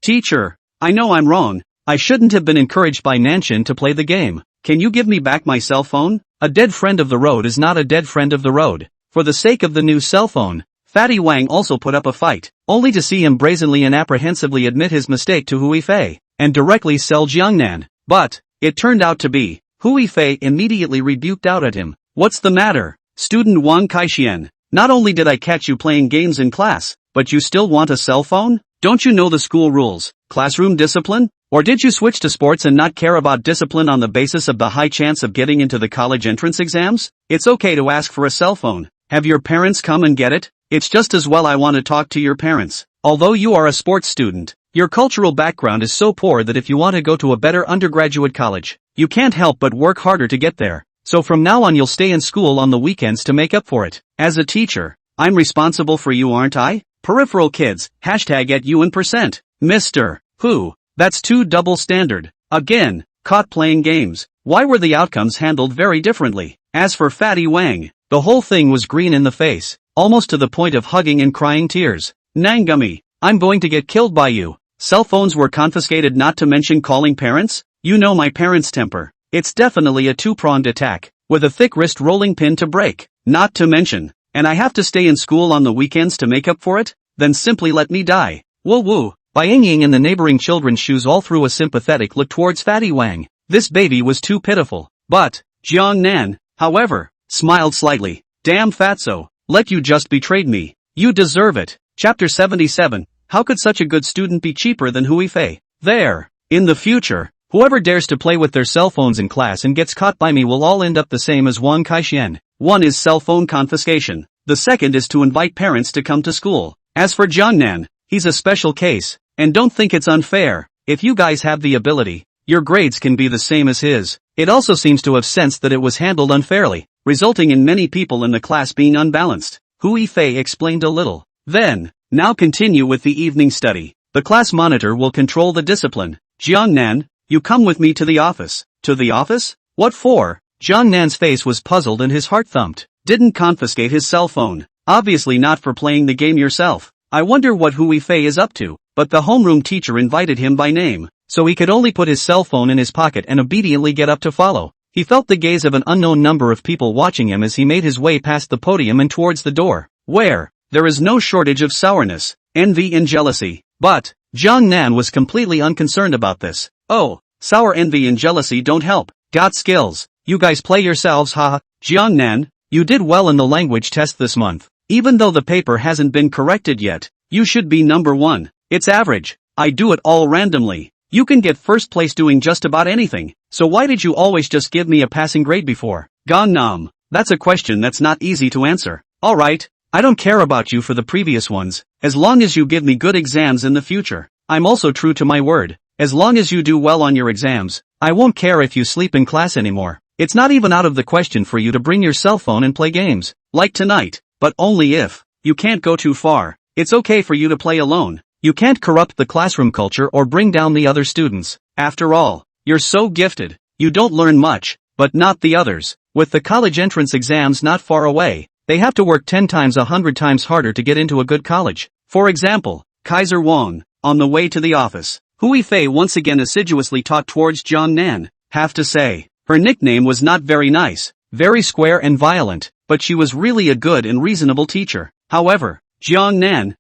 [SPEAKER 1] Teacher, I know I'm wrong. I shouldn't have been encouraged by Nanshin to play the game. Can you give me back my cell phone? A dead friend of the road is not a dead friend of the road. For the sake of the new cell phone, Fatty Wang also put up a fight, only to see him brazenly and apprehensively admit his mistake to Hui Fei, and directly sell Jiang Nan. But it turned out to be, Hui Fei immediately rebuked out at him. What's the matter? Student Wang Kaixian, not only did I catch you playing games in class, but you still want a cell phone? Don't you know the school rules, classroom discipline? Or did you switch to sports and not care about discipline on the basis of the high chance of getting into the college entrance exams? It's okay to ask for a cell phone. Have your parents come and get it? It's just as well I want to talk to your parents. Although you are a sports student, your cultural background is so poor that if you want to go to a better undergraduate college, you can't help but work harder to get there. So from now on you'll stay in school on the weekends to make up for it. As a teacher, I'm responsible for you, aren't I? Peripheral kids, #UN%. Mr. Who? That's too double standard. Again, caught playing games. Why were the outcomes handled very differently? As for Fatty Wang, the whole thing was green in the face, almost to the point of hugging and crying tears. Nangami, I'm going to get killed by you. Cell phones were confiscated, not to mention calling parents? You know my parents' temper. It's definitely a two-pronged attack, with a thick wrist rolling pin to break. Not to mention, and I have to stay in school on the weekends to make up for it? Then simply let me die. Woo woo. Bai Yingying and the neighboring children's shoes all threw a sympathetic look towards Fatty Wang. This baby was too pitiful. But Jiang Nan, however, smiled slightly. Damn fatso, let you just betrayed me. You deserve it. Chapter 77. How could such a good student be cheaper than Hui Fei? There. In the future, whoever dares to play with their cell phones in class and gets caught by me will all end up the same as Wang Kaixian. One is cell phone confiscation. The second is to invite parents to come to school. As for Jiangnan, he's a special case. And don't think it's unfair. If you guys have the ability, your grades can be the same as his. It also seems to have sensed that it was handled unfairly, resulting in many people in the class being unbalanced. Hui Fei explained a little. Then, now continue with the evening study. The class monitor will control the discipline. Jiangnan, you come with me to the office. To the office? What for? Jiangnan's face was puzzled and his heart thumped. Didn't confiscate his cell phone. Obviously not for playing the game yourself. I wonder what Hui Fei is up to. But the homeroom teacher invited him by name, so he could only put his cell phone in his pocket and obediently get up to follow. He felt the gaze of an unknown number of people watching him as he made his way past the podium and towards the door, where there is no shortage of sourness, envy and jealousy. But Jiang Nan was completely unconcerned about this. Oh, sour envy and jealousy don't help. Got skills. You guys play yourselves, haha. Jiang Nan, you did well in the language test this month. Even though the paper hasn't been corrected yet, you should be number 1. It's average. I do it all randomly. You can get first place doing just about anything, so why did you always just give me a passing grade before? Gangnam, that's a question that's not easy to answer. Alright, I don't care about you for the previous ones, as long as you give me good exams in the future. I'm also true to my word. As long as you do well on your exams, I won't care if you sleep in class anymore. It's not even out of the question for you to bring your cell phone and play games, like tonight, but only if you can't go too far. It's okay for you to play alone. You can't corrupt the classroom culture or bring down the other students. After all, you're so gifted. You don't learn much, but not the others. With the college entrance exams not far away, they have to work 10 times 100 times harder to get into a good college. For example, Kaiser Wang, on the way to the office. Hui Fei once again assiduously talked towards Jiang Nan. Have to say, her nickname was not very nice, very square and violent, but she was really a good and reasonable teacher. However, Jiang Nan,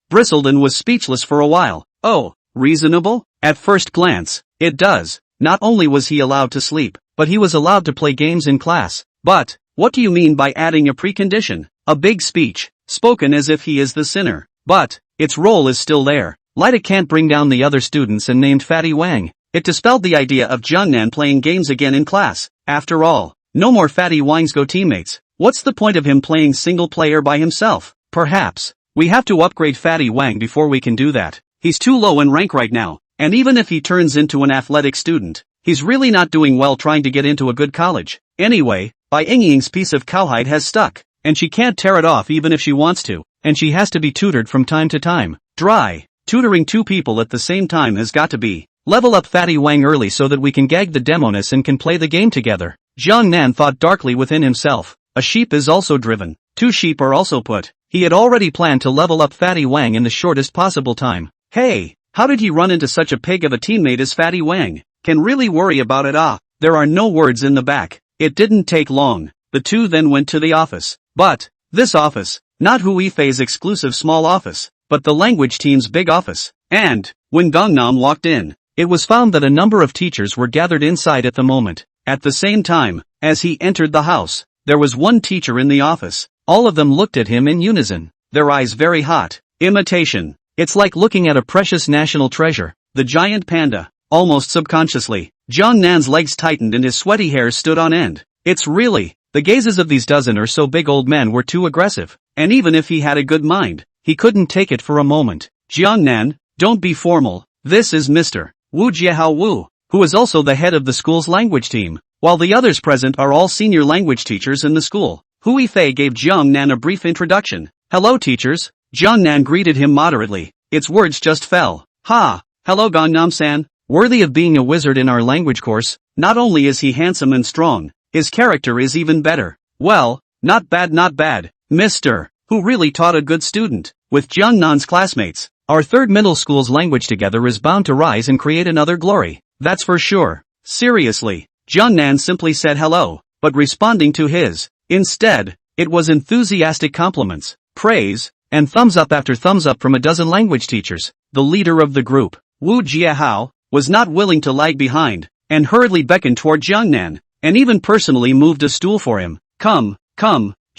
[SPEAKER 1] bristled and was speechless for a while. Oh, reasonable? At first glance, it does. Not only was he allowed to sleep, but he was allowed to play games in class. But, what do you mean by adding a precondition? A big speech, spoken as if he is the sinner. But, its role is still there. Lida can't bring down the other students and named Fatty Wang. It dispelled the idea of Jiangnan playing games again in class. After all, no more Fatty Wangs go teammates. What's the point of him playing single player by himself? Perhaps we have to upgrade Fatty Wang before we can do that. He's too low in rank right now, and even if he turns into an athletic student, he's really not doing well trying to get into a good college. Anyway, Bai Yingying's piece of cowhide has stuck, and she can't tear it off even if she wants to, and she has to be tutored from time to time. Dry. Tutoring 2 people at the same time has got to be. Level up Fatty Wang early so that we can gag the demoness and can play the game together. Jiang Nan thought darkly within himself. A sheep is also driven. 2 sheep are also put. He had already planned to level up Fatty Wang in the shortest possible time. Hey, how did he run into such a pig of a teammate as Fatty Wang? Can really worry about it. There are no words in the back. It didn't take long. The 2 then went to the office. But, this office, not Hui Fei's exclusive small office, but the language team's big office. And, when Gangnam walked in, it was found that a number of teachers were gathered inside at the moment. At the same time, as he entered the house, there was one teacher in the office. All of them looked at him in unison, their eyes very hot. Imitation. It's like looking at a precious national treasure, the giant panda. Almost subconsciously, Jiang Nan's legs tightened and his sweaty hairs stood on end. It's really, the gazes of these dozen or so big old men were too aggressive, and even if he had a good mind, he couldn't take it for a moment. Jiang Nan, don't be formal. This is Mr. Wu Jiahao Wu, who is also the head of the school's language team, while the others present are all senior language teachers in the school. Hui Fei gave Jiang Nan a brief introduction. Hello teachers. Jiang Nan greeted him moderately. Its words just fell. Ha! Hello Gangnam-san. Worthy of being a wizard in our language course. Not only is he handsome and strong, his character is even better. Well, not bad, Mr. Who really taught a good student. With Jiang Nan's classmates, our 3rd middle school's language together is bound to rise and create another glory. That's for sure. Seriously, Jiang Nan simply said hello, but responding to his, instead, it was enthusiastic compliments, praise, and thumbs up after thumbs up from a dozen language teachers. the leader of the group, Wu Jiahao, was not willing to lag behind, and hurriedly beckoned toward Jiangnan, and even personally moved a stool for him. Come,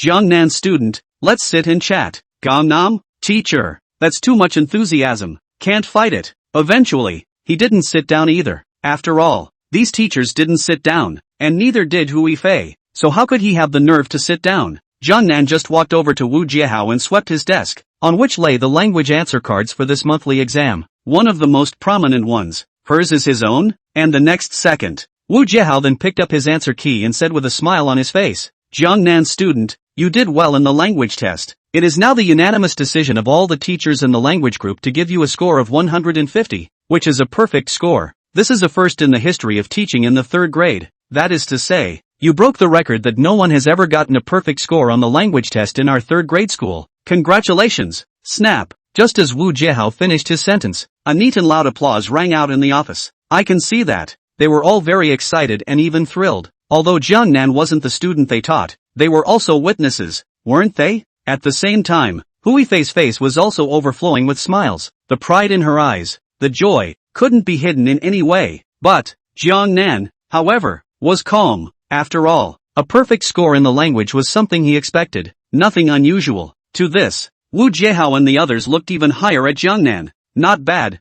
[SPEAKER 1] Jiangnan student, let's sit and chat. Gangnam, teacher, that's too much enthusiasm, can't fight it. Eventually, he didn't sit down either. After all, these teachers didn't sit down, and neither did Hui Fei, so how could he have the nerve to sit down? Jiangnan just walked over to Wu Jiahao and swept his desk, on which lay the language answer cards for this monthly exam. One of the most prominent ones. Hers is his own? And the next second, Wu Jiahao then picked up his answer key and said with a smile on his face, Jiangnan student, you did well in the language test. It is now the unanimous decision of all the teachers in the language group to give you a score of 150, which is a perfect score. This is a first in the history of teaching in the 3rd grade. That is to say, you broke the record that no one has ever gotten a perfect score on the language test in our 3rd grade school. Congratulations! Snap! Just as Wu Jiahao finished his sentence, a neat and loud applause rang out in the office. I can see that. They were all very excited and even thrilled. Although Jiangnan wasn't the student they taught, they were also witnesses, weren't they? At the same time, Hui Fei's face was also overflowing with smiles. The pride in her eyes, the joy, couldn't be hidden in any way. But Jiangnan, however, was calm. After all, a perfect score in the language was something he expected, nothing unusual. To this, Wu Jiahao and the others looked even higher at Jiangnan. Not bad,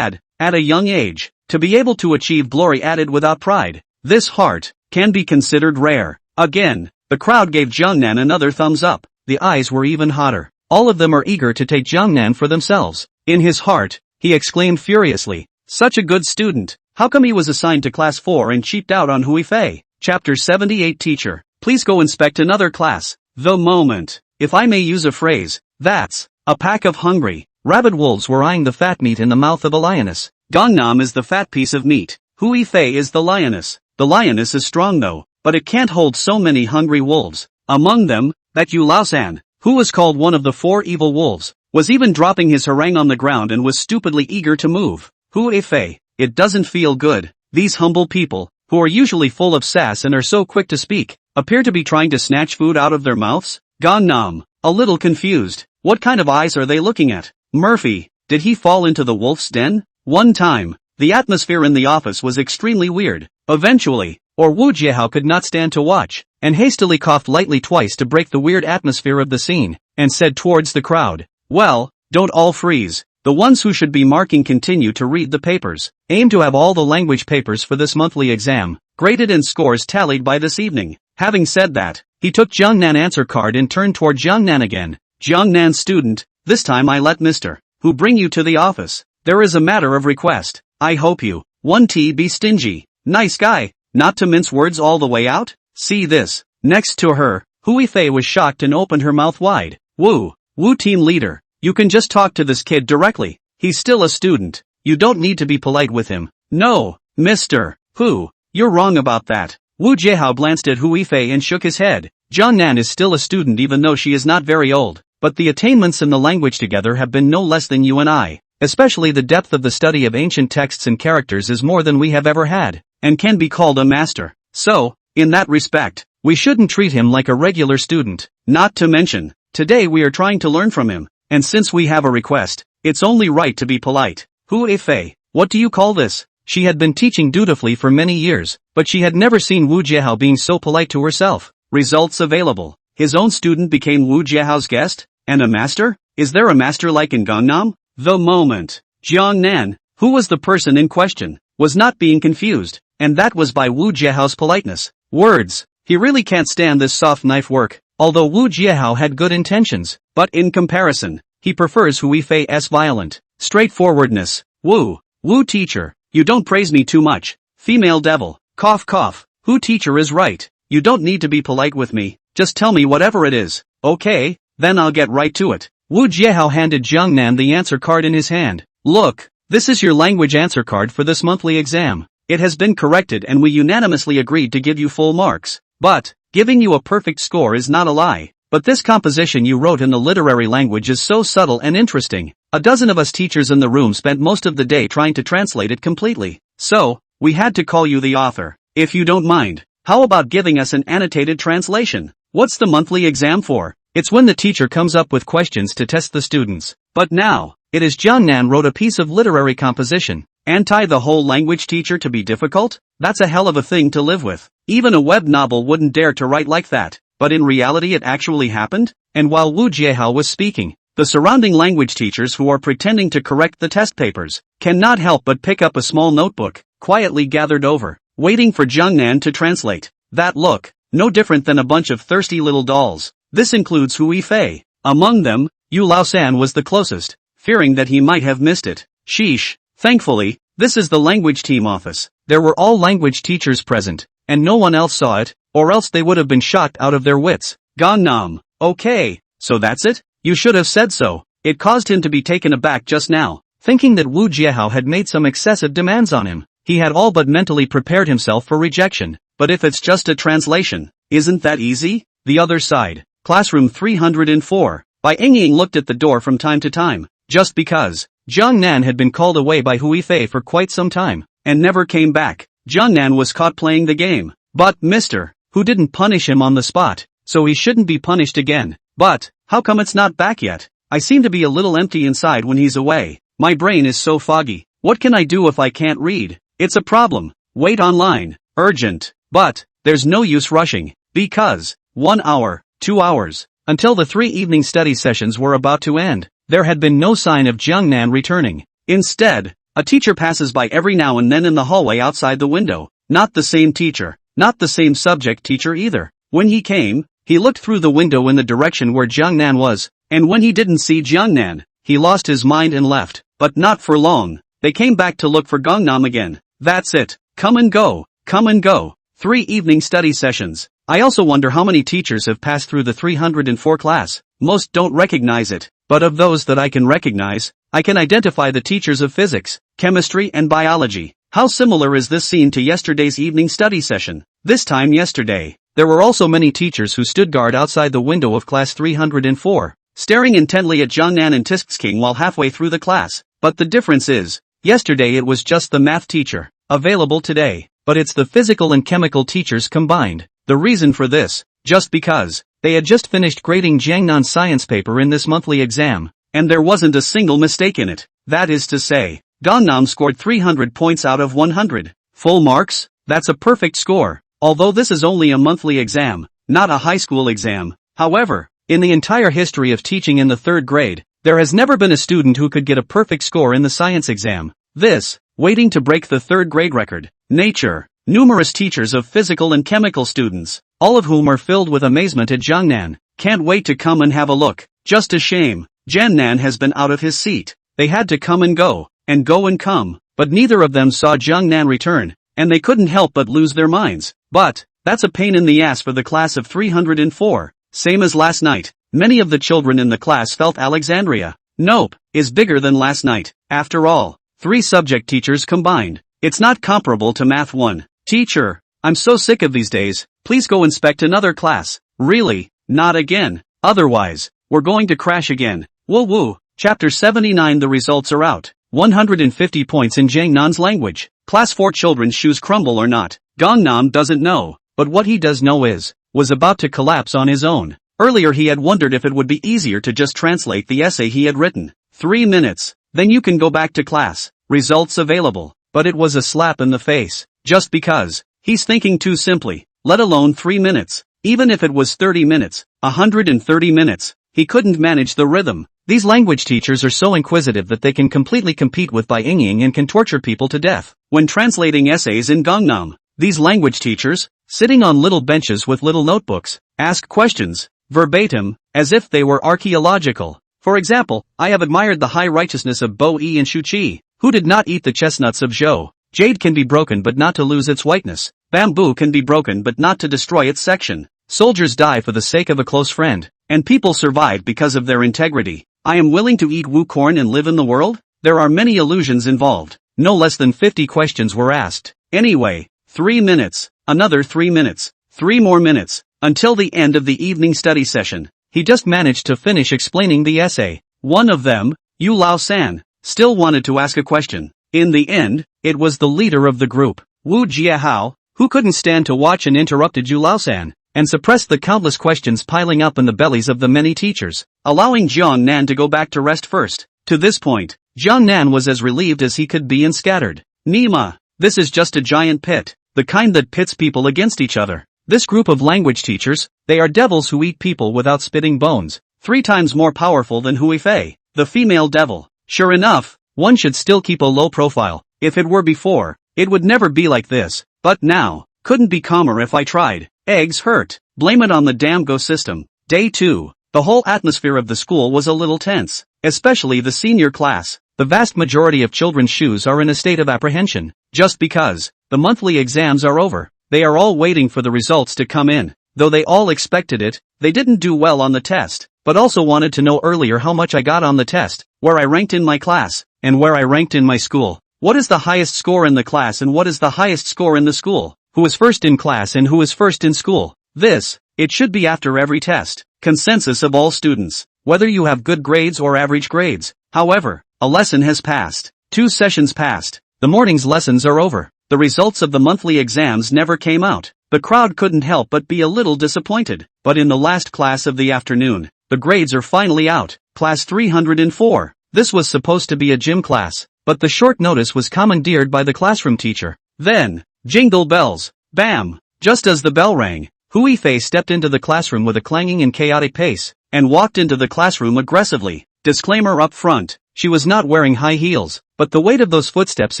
[SPEAKER 1] at a young age, to be able to achieve glory added without pride. This heart can be considered rare. Again, the crowd gave Jiangnan another thumbs up. The eyes were even hotter. All of them are eager to take Jiangnan for themselves. In his heart, he exclaimed furiously, such a good student, how come he was assigned to class 4 and cheaped out on Hui Fei? Chapter 78 Teacher, please go inspect another class. The moment, if I may use a phrase, that's a pack of hungry, rabid wolves were eyeing the fat meat in the mouth of a lioness. Gangnam is the fat piece of meat. Hui Fei is the lioness. The lioness is strong though, but it can't hold so many hungry wolves. Among them, that Yu Laosan, who was called one of the 4 evil wolves, was even dropping his harangue on the ground and was stupidly eager to move. Hui Fei, it doesn't feel good. These humble people, who are usually full of sass and are so quick to speak, appear to be trying to snatch food out of their mouths? Gangnam, a little confused. What kind of eyes are they looking at? Murphy, did he fall into the wolf's den? One time, the atmosphere in the office was extremely weird. Eventually, Wu Jiahao could not stand to watch, and hastily coughed lightly twice to break the weird atmosphere of the scene, and said towards the crowd, well, don't all freeze. The ones who should be marking continue to read the papers. Aim to have all the language papers for this monthly exam graded and scores tallied by this evening. Having said that, he took Jiangnan answer card and turned toward Jiangnan again. Jiangnan student, this time I let Mr. Who bring you to the office. There is a matter of request. I hope you, 1T be stingy. Nice guy, not to mince words all the way out. See this. Next to her, Hui Fei was shocked and opened her mouth wide. Wu team leader. You can just talk to this kid directly. He's still a student. You don't need to be polite with him. No, Mr. Hu, you're wrong about that. Wu Jiahao glanced at Hui Fei and shook his head. Jiangnan is still a student even though she is not very old, but the attainments in the language together have been no less than you and I. Especially the depth of the study of ancient texts and characters is more than we have ever had, and can be called a master. So, in that respect, we shouldn't treat him like a regular student. Not to mention, today we are trying to learn from him. And since we have a request, it's only right to be polite. Hui Fei, what do you call this? She had been teaching dutifully for many years, but she had never seen Wu Jiahao being so polite to herself. Results available. His own student became Wu Jiahao's guest? And a master? Is there a master like in Gangnam? The moment. Jiangnan, who was the person in question, was not being confused, and that was by Wu Jiahao's politeness. Words. He really can't stand this soft knife work. Although Wu Jiahao had good intentions, but in comparison, he prefers Hui Fei's violent straightforwardness. Wu teacher, you don't praise me too much. Female devil, cough. Wu teacher is right. You don't need to be polite with me, just tell me whatever it is. Okay, then I'll get right to it. Wu Jiahao handed Jiangnan the answer card in his hand. Look, this is your language answer card for this monthly exam. It has been corrected and we unanimously agreed to give you full marks. But giving you a perfect score is not a lie. But this composition you wrote in the literary language is so subtle and interesting. A dozen of us teachers in the room spent most of the day trying to translate it completely. So, we had to call you the author. If you don't mind, how about giving us an annotated translation? What's the monthly exam for? It's when the teacher comes up with questions to test the students. But now, It is Jiangnan wrote a piece of literary composition. Anti the whole language teacher to be difficult? That's a hell of a thing to live with. Even a web novel wouldn't dare to write like that, but in reality it actually happened? And while Wu Jiehao was speaking, the surrounding language teachers who are pretending to correct the test papers cannot help but pick up a small notebook, quietly gathered over, waiting for Jiangnan to translate. That look, no different than a bunch of thirsty little dolls. This includes Hu Yifei. Among them, Yu Laosan was the closest, fearing that he might have missed it. Sheesh. Thankfully, this is the language team office. There were all language teachers present, and no one else saw it, or else they would have been shocked out of their wits. Gangnam. Okay, so that's it? You should have said so. It caused him to be taken aback just now, thinking that Wu Jiehao had made some excessive demands on him. He had all but mentally prepared himself for rejection. But if it's just a translation, isn't that easy? The other side. Classroom 304. Bai Yingying looked at the door from time to time, just because Jiangnan had been called away by Hu Yifei for quite some time, and never came back. Jiangnan was caught playing the game. But Mr. Hu didn't punish him on the spot, so he shouldn't be punished again. But, how come it's not back yet? I seem to be a little empty inside when he's away. My brain is so foggy. What can I do if I can't read? It's a problem. Wait online. Urgent. But, there's no use rushing. Because, 1 hour, 2 hours, until the 3 evening study sessions were about to end, there had been no sign of Jiangnan returning. Instead, a teacher passes by every now and then in the hallway outside the window. Not the same teacher. Not the same subject teacher either. When he came, he looked through the window in the direction where Jiangnan was, and when he didn't see Jiangnan, he lost his mind and left. But not for long. They came back to look for Gangnam again. That's it. Come and go. Come and go. 3 evening study sessions. I also wonder how many teachers have passed through the 304 class. Most don't recognize it, but of those that I can recognize, I can identify the teachers of physics, chemistry and biology. How similar is this scene to yesterday's evening study session? This time yesterday, there were also many teachers who stood guard outside the window of class 304, staring intently at Jiangnan and King while halfway through the class. But the difference is, yesterday it was just the math teacher, available today, but it's the physical and chemical teachers combined. The reason for this, just because, they had just finished grading Jiangnan's science paper in this monthly exam, and there wasn't a single mistake in it. That is to say, Gangnam scored 300 points out of 100. Full marks? That's a perfect score, although this is only a monthly exam, not a high school exam. However, in the entire history of teaching in the 3rd grade, there has never been a student who could get a perfect score in the science exam. This, waiting to break the 3rd grade record. Nature. Numerous teachers of physical and chemical students, all of whom are filled with amazement at Jiangnan, can't wait to come and have a look. Just a shame, Jiangnan has been out of his seat. They had to come and go and come, but neither of them saw Jiangnan return, and they couldn't help but lose their minds. But, that's a pain in the ass for the class of 304. Same as last night, many of the children in the class felt Alexandria, nope, is bigger than last night. After all, 3 subject teachers combined. It's not comparable to Math 1. Teacher, I'm so sick of these days, please go inspect another class. Really, not again. Otherwise, we're going to crash again. Woo woo. Chapter 79. The results are out. 150 points in Jiangnan's language. Class 4 children's shoes crumble or not. Gangnam doesn't know, but what he does know was about to collapse on his own. Earlier he had wondered if it would be easier to just translate the essay he had written. 3 minutes. Then you can go back to class. Results available. But it was a slap in the face. Just because, he's thinking too simply, let alone 3 minutes. Even if it was 30 minutes, 130 minutes, he couldn't manage the rhythm. These language teachers are so inquisitive that they can completely compete with Bai Yingying and can torture people to death. When translating essays in Gangnam, these language teachers, sitting on little benches with little notebooks, ask questions, verbatim, as if they were archaeological. For example, I have admired the high righteousness of Bo Yi and Shu Qi, who did not eat the chestnuts of Zhou. Jade can be broken but not to lose its whiteness. Bamboo can be broken but not to destroy its section. Soldiers die for the sake of a close friend, and people survive because of their integrity. I am willing to eat wu corn and live in the world? There are many illusions involved. No less than 50 questions were asked. Anyway, 3 minutes, another 3 minutes, 3 more minutes, until the end of the evening study session. He just managed to finish explaining the essay. One of them, Yu Lao-san, still wanted to ask a question. In the end, it was the leader of the group, Wu Jiehao, who couldn't stand to watch and interrupted Yu Lao-san, and suppressed the countless questions piling up in the bellies of the many teachers, allowing Jiangnan to go back to rest first. To this point, Jiangnan was as relieved as he could be and scattered. Nima, this is just a giant pit, the kind that pits people against each other. This group of language teachers, they are devils who eat people without spitting bones, 3 times more powerful than Hui Fei, the female devil. Sure enough, one should still keep a low profile. If it were before, it would never be like this, but now, couldn't be calmer if I tried. Eggs hurt. Blame it on the damn Go system. Day 2. The whole atmosphere of the school was a little tense, especially the senior class. The vast majority of children's shoes are in a state of apprehension, just because the monthly exams are over. They are all waiting for the results to come in. Though they all expected it, they didn't do well on the test, but also wanted to know earlier how much I got on the test, where I ranked in my class, and where I ranked in my school. What is the highest score in the class and what is the highest score in the school? Who is first in class and who is first in school? It should be after every test. Consensus of all students, whether you have good grades or average grades. However, a lesson has passed. 2 sessions passed. The morning's lessons are over. The results of the monthly exams never came out. The crowd couldn't help but be a little disappointed. But in the last class of the afternoon, the grades are finally out. Class 304. This was supposed to be a gym class, but the short notice was commandeered by the classroom teacher. Then, jingle bells. Bam! Just as the bell rang, Hui Fei stepped into the classroom with a clanging and chaotic pace, and walked into the classroom aggressively. Disclaimer up front, she was not wearing high heels, but the weight of those footsteps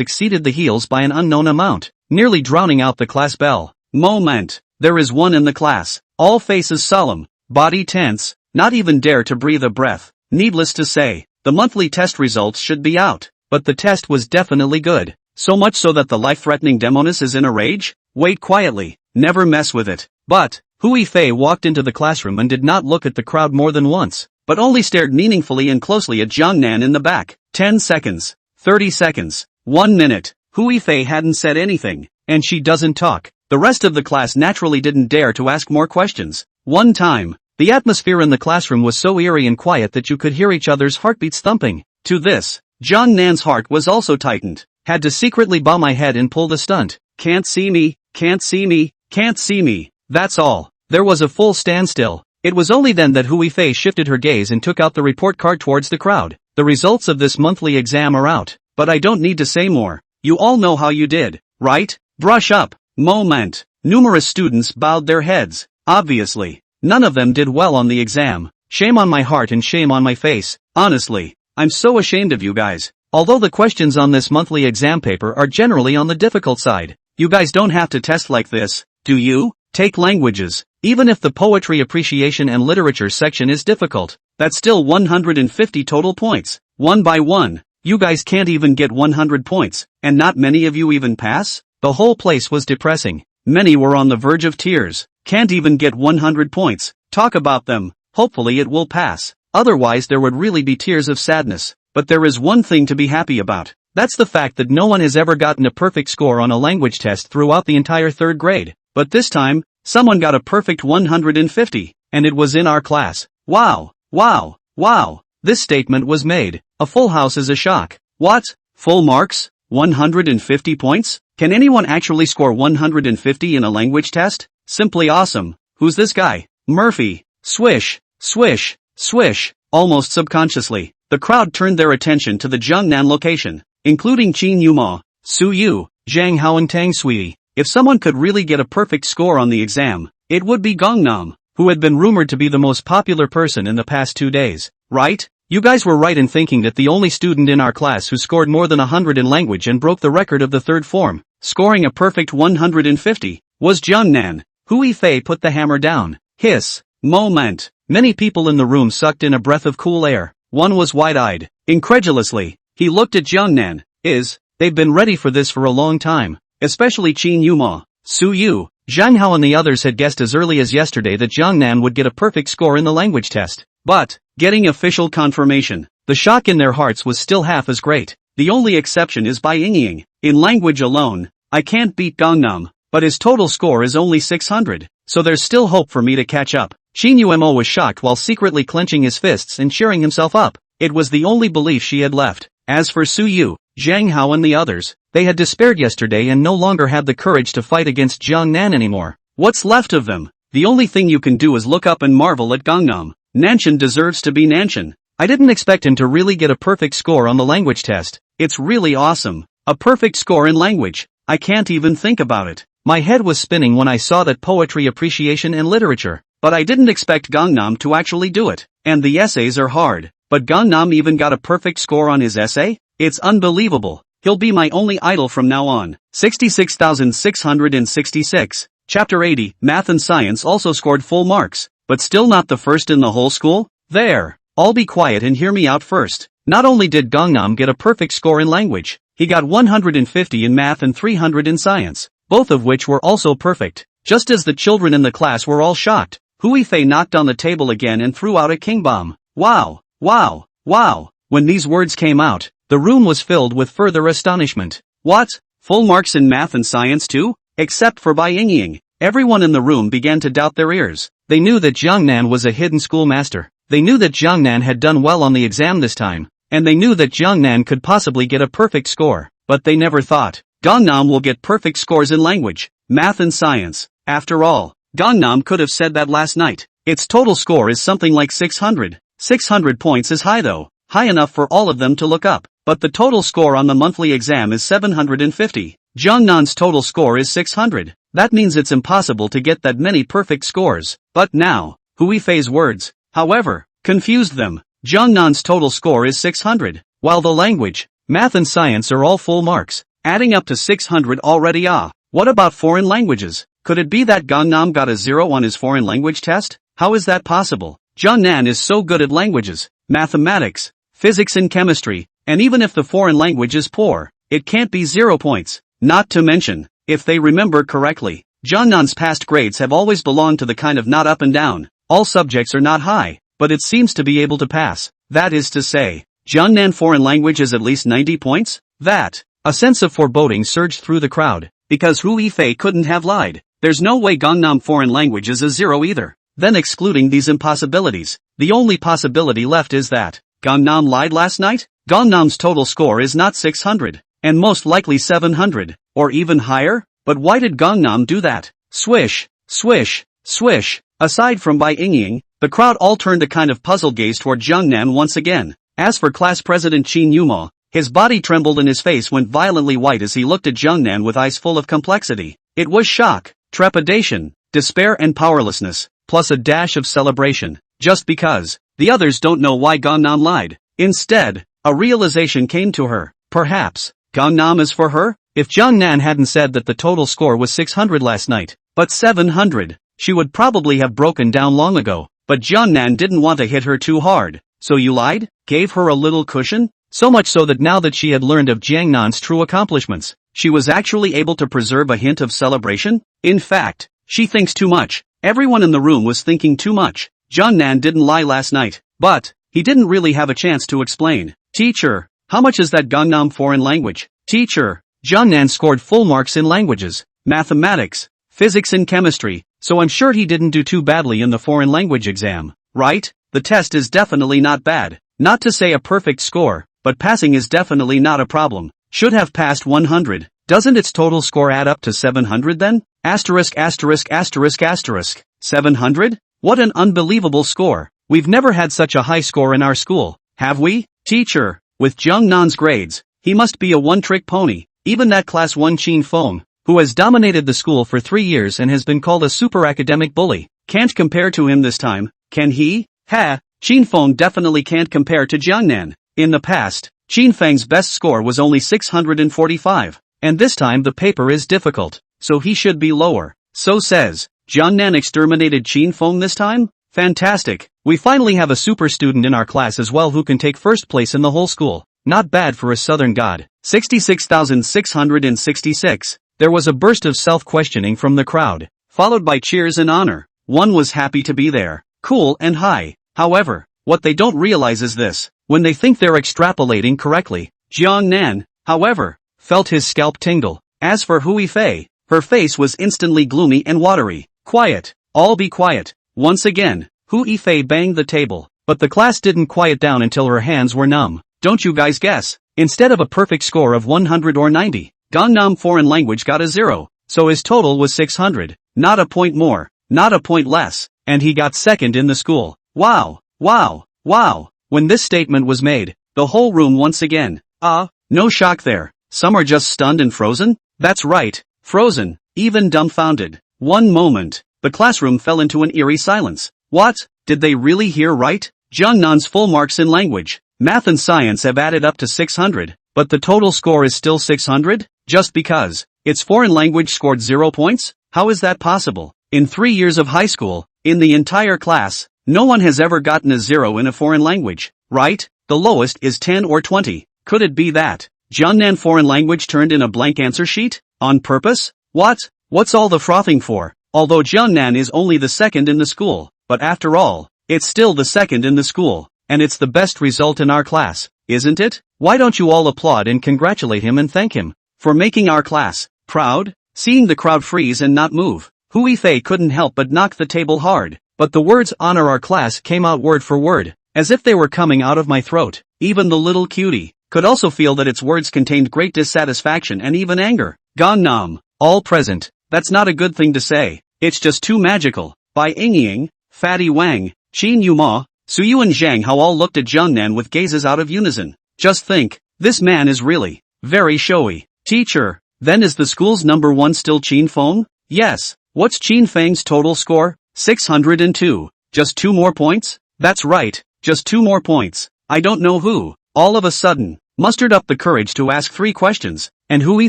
[SPEAKER 1] exceeded the heels by an unknown amount, nearly drowning out the class bell. Moment. There is one in the class. All faces solemn, body tense, not even dare to breathe a breath. Needless to say, the monthly test results should be out, but the test was definitely good. So much so that the life-threatening demoness is in a rage? Wait quietly, never mess with it. But, Hui Fei walked into the classroom and did not look at the crowd more than once, but only stared meaningfully and closely at Jiangnan in the back. 10 seconds, 30 seconds, 1 minute. Hui Fei hadn't said anything, and she doesn't talk. The rest of the class naturally didn't dare to ask more questions. One time, the atmosphere in the classroom was so eerie and quiet that you could hear each other's heartbeats thumping. To this, Jiangnan's heart was also tightened. Had to secretly bow my head and pull the stunt. Can't see me, can't see me, can't see me. That's all. There was a full standstill. It was only then that Hui Fei shifted her gaze and took out the report card towards the crowd. The results of this monthly exam are out, but I don't need to say more. You all know how you did, right? Brush up. Moment. Numerous students bowed their heads. Obviously, none of them did well on the exam. Shame on my heart and shame on my face. Honestly, I'm so ashamed of you guys. Although the questions on this monthly exam paper are generally on the difficult side, you guys don't have to test like this, do you? Take languages. Even if the poetry appreciation and literature section is difficult, that's still 150 total points. 1 by 1. You guys can't even get 100 points, and not many of you even pass? The whole place was depressing. Many were on the verge of tears. Can't even get 100 points. Talk about them. Hopefully it will pass. Otherwise there would really be tears of sadness. But there is one thing to be happy about. That's the fact that no one has ever gotten a perfect score on a language test throughout the entire 3rd grade. But this time, someone got a perfect 150, and it was in our class. Wow, wow, wow. This statement was made. A full house is a shock. What? Full marks? 150 points? Can anyone actually score 150 in a language test? Simply awesome. Who's this guy? Murphy. Swish, swish, swish. Almost subconsciously, the crowd turned their attention to the Jiangnan location, including Qin Yuma, Su Yu, Zhang Hao and Tang Sui. If someone could really get a perfect score on the exam, it would be Gangnam, who had been rumored to be the most popular person in the past 2 days. Right? You guys were right in thinking that the only student in our class who scored more than 100 in language and broke the record of the 3rd form, scoring a perfect 150, was Jiangnan. Hui Fei put the hammer down. Hiss. Moment. Many people in the room sucked in a breath of cool air. One was wide-eyed. Incredulously, he looked at Jiangnan. They've been ready for this for a long time. Especially Qin Yuma, Su Yu, Zhang Hao and the others had guessed as early as yesterday that Jiangnan would get a perfect score in the language test. But, getting official confirmation, the shock in their hearts was still half as great. The only exception is Bai Yingying. In language alone, I can't beat Gangnam, but his total score is only 600, so there's still hope for me to catch up. Qin Yumo was shocked while secretly clenching his fists and cheering himself up. It was the only belief she had left. As for Su Yu, Zhang Hao and the others, they had despaired yesterday and no longer had the courage to fight against Jiangnan anymore. What's left of them? The only thing you can do is look up and marvel at Gangnam. Nanshan deserves to be Nanshan. I didn't expect him to really get a perfect score on the language test. It's really awesome. A perfect score in language. I can't even think about it. My head was spinning when I saw that poetry appreciation and literature. But I didn't expect Gangnam to actually do it. And the essays are hard. But Gangnam even got a perfect score on his essay? It's unbelievable. He'll be my only idol from now on. 66,666. Chapter 80, Math and Science also scored full marks. But still not the first in the whole school? There. All be quiet and hear me out first. Not only did Gangnam get a perfect score in language, he got 150 in math and 300 in science, both of which were also perfect. Just as the children in the class were all shocked, Hui Fei knocked on the table again and threw out a king bomb. Wow, wow, wow. When these words came out, the room was filled with further astonishment. What? Full marks in math and science too? Except for Bai Yingying. Everyone in the room began to doubt their ears. They knew that Jiangnan was a hidden schoolmaster. They knew that Jiangnan had done well on the exam this time. And they knew that Jiangnan could possibly get a perfect score. But they never thought, Gangnam will get perfect scores in language, math and science. After all, Gangnam could have said that last night. Its total score is something like 600. 600 points is high though. High enough for all of them to look up. But the total score on the monthly exam is 750. Jiangnan's total score is 600. That means it's impossible to get that many perfect scores. But now, Hui Fei's words, however, confused them. Jiangnan's total score is 600, while the language, math and science are all full marks, adding up to 600 already. What about foreign languages? Could it be that Gangnam got a 0 on his foreign language test? How is that possible? Jiangnan is so good at languages, mathematics, physics and chemistry, and even if the foreign language is poor, it can't be 0 points. Not to mention, if they remember correctly, Jiangnan's past grades have always belonged to the kind of not up and down. All subjects are not high, but it seems to be able to pass. That is to say, Jiangnan foreign language is at least 90 points? That. A sense of foreboding surged through the crowd, because Hui Fei couldn't have lied. There's no way Gangnam foreign language is a 0 either. Then excluding these impossibilities, the only possibility left is that Gangnam lied last night? Gangnam's total score is not 600, and most likely 700, or even higher? But why did Gangnam do that? Swish, swish, swish. Aside from Bai Yingying, the crowd all turned a kind of puzzled gaze toward Jiangnan once again. As for class president Qin Yuma, his body trembled and his face went violently white as he looked at Jiangnan with eyes full of complexity. It was shock, trepidation, despair and powerlessness, plus a dash of celebration. Just because, the others don't know why Gangnam lied. Instead, a realization came to her. Perhaps, Gangnam is for her? If Jiangnan hadn't said that the total score was 600 last night, but 700, she would probably have broken down long ago. But Jiangnan didn't want to hit her too hard. So you lied? Gave her a little cushion? So much so that now that she had learned of Jiangnan's true accomplishments, she was actually able to preserve a hint of celebration? In fact, she thinks too much. Everyone in the room was thinking too much. Jiangnan didn't lie last night, but he didn't really have a chance to explain. Teacher, how much is that Gangnam foreign language? Teacher, Jiangnan scored full marks in languages, mathematics, physics and chemistry, so I'm sure he didn't do too badly in the foreign language exam, right? The test is definitely not bad. Not to say a perfect score, but passing is definitely not a problem. Should have passed 100. Doesn't its total score add up to 700 then? Asterisk asterisk asterisk asterisk. 700? What an unbelievable score. We've never had such a high score in our school, have we? Teacher, with Jiangnan's grades, he must be a one-trick pony. Even that class 1 Qin Feng, who has dominated the school for 3 years and has been called a super academic bully, can't compare to him this time, can he? Qin Feng definitely can't compare to Jiangnan. In the past, Qin Feng's best score was only 645, and this time the paper is difficult, so he should be lower. So says, Jiangnan exterminated Qin Feng this time? Fantastic, we finally have a super student in our class as well who can take first place in the whole school. Not bad for a southern god. 66,666. There was a burst of self-questioning from the crowd, followed by cheers and honor. One was happy to be there, cool and high. However, what they don't realize is this. When they think they're extrapolating correctly, Jiangnan, however, felt his scalp tingle. As for Hui Fei, her face was instantly gloomy and watery. Quiet, all be quiet. Once again, Hui Fei banged the table, but the class didn't quiet down until her hands were numb. Don't you guys guess? Instead of a perfect score of 100 or 90, Gangnam foreign language got a 0, so his total was 600, not a point more, not a point less, and he got second in the school. Wow, wow, wow, When this statement was made, the whole room once again, no shock there. Some are just stunned and frozen? That's right, frozen, even dumbfounded. One moment, the classroom fell into an eerie silence. What? Did they really hear right? Jeonnan's full marks in language, math and science have added up to 600, but the total score is still 600? Just because its foreign language scored 0 points? How is that possible? In 3 years of high school, in the entire class, no one has ever gotten a 0 in a foreign language, right? The lowest is 10 or 20. Could it be that Jeonnan foreign language turned in a blank answer sheet? On purpose? What? What's all the frothing for? Although Jeonnan is only the second in the school, but after all, it's still the second in the school, and it's the best result in our class, isn't it? Why don't you all applaud and congratulate him and thank him for making our class proud? Seeing the crowd freeze and not move, Hui Fei couldn't help but knock the table hard, but the words honor our class came out word for word, as if they were coming out of my throat. Even the little cutie could also feel that its words contained great dissatisfaction and even anger. Gangnam, all present, that's not a good thing to say, it's just too magical. By Ying, Fatty Wang, Qin Yuma, Suyuan Zhang how all looked at Jeonnan with gazes out of unison. Just think, this man is really very showy. Teacher, then is the school's number one still Qin Feng? Yes. What's Qin Feng's total score? 602. Just 2 more points? That's right, just 2 more points. I don't know who, all of a sudden, mustered up the courage to ask 3 questions, and Hui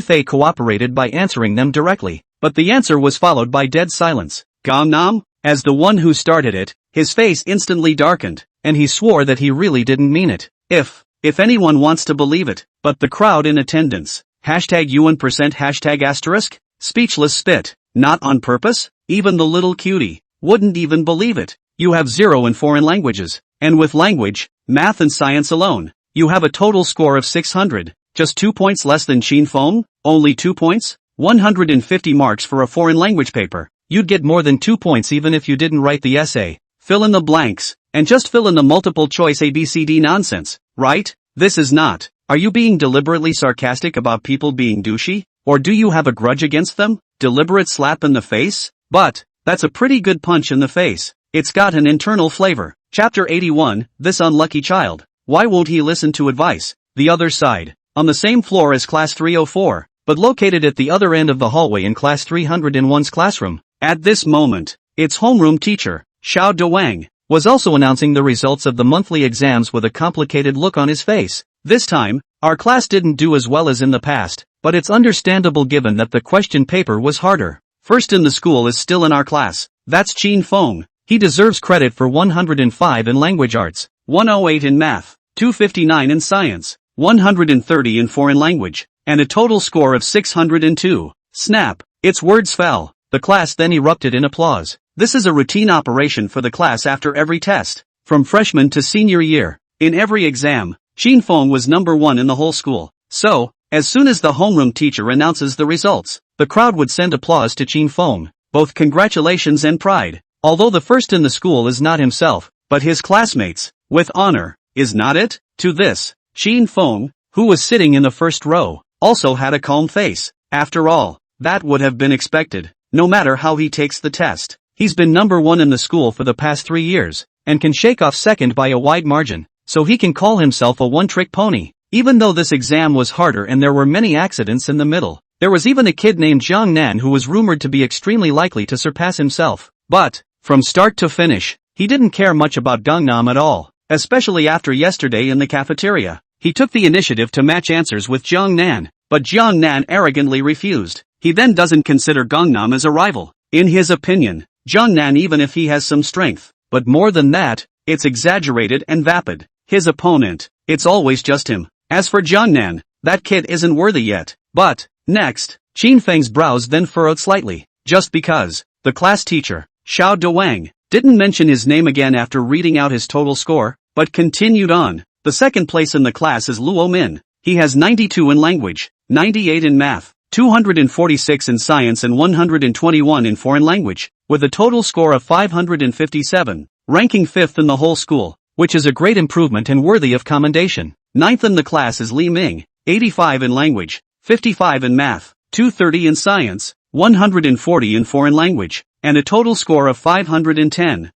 [SPEAKER 1] Fei cooperated by answering them directly, but the answer was followed by dead silence. Gangnam? As the one who started it, his face instantly darkened, and he swore that he really didn't mean it. If anyone wants to believe it, but the crowd in attendance. #UN%, #*, speechless spit. Not on purpose? Even the little cutie wouldn't even believe it. You have 0 in foreign languages, and with language, math and science alone, you have a total score of 600, just 2 points less than Qin Feng? Only 2 points? 150 marks for a foreign language paper. You'd get more than 2 points even if you didn't write the essay. Fill in the blanks, and just fill in the multiple choice ABCD nonsense, right? This is not. Are you being deliberately sarcastic about people being douchey? Or do you have a grudge against them? Deliberate slap in the face? But that's a pretty good punch in the face. It's got an internal flavor. Chapter 81, This Unlucky Child. Why won't he listen to advice? The other side. On the same floor as class 304, but located at the other end of the hallway in class 301's classroom. At this moment, its homeroom teacher, Xiao Dewang, was also announcing the results of the monthly exams with a complicated look on his face. This time, our class didn't do as well as in the past, but it's understandable given that the question paper was harder. First in the school is still in our class. That's Qin Feng. He deserves credit for 105 in language arts, 108 in math, 259 in science, 130 in foreign language, and a total score of 602. Snap! Its words fell. The class then erupted in applause. This is a routine operation for the class after every test, from freshman to senior year. In every exam, Qin Feng was number 1 in the whole school. So, as soon as the homeroom teacher announces the results, the crowd would send applause to Qin Feng, both congratulations and pride. Although the first in the school is not himself, but his classmates, with honor, is not it? To this, Qin Feng, who was sitting in the first row, also had a calm face. After all, that would have been expected, no matter how he takes the test. He's been number 1 in the school for the past 3 years, and can shake off second by a wide margin, so he can call himself a one-trick pony. Even though this exam was harder and there were many accidents in the middle, there was even a kid named Zhang Nan who was rumored to be extremely likely to surpass himself. But, from start to finish, he didn't care much about Gangnam at all, especially after yesterday in the cafeteria. He took the initiative to match answers with Zhang Nan, but Zhang Nan arrogantly refused. He then doesn't consider Gangnam as a rival. In his opinion, Zhang Nan, even if he has some strength, but more than that, it's exaggerated and vapid. His opponent, it's always just him. As for Zhang Nan, that kid isn't worthy yet. But, next, Qin Feng's brows then furrowed slightly, just because the class teacher, Xiao Dewang, didn't mention his name again after reading out his total score, but continued on. The second place in the class is Luo Min. He has 92 in language, 98 in math, 246 in science and 121 in foreign language, with a total score of 557, ranking 5th in the whole school, which is a great improvement and worthy of commendation. 9th in the class is Li Ming, 85 in language, 55 in math, 230 in science, 140 in foreign language, and a total score of 510.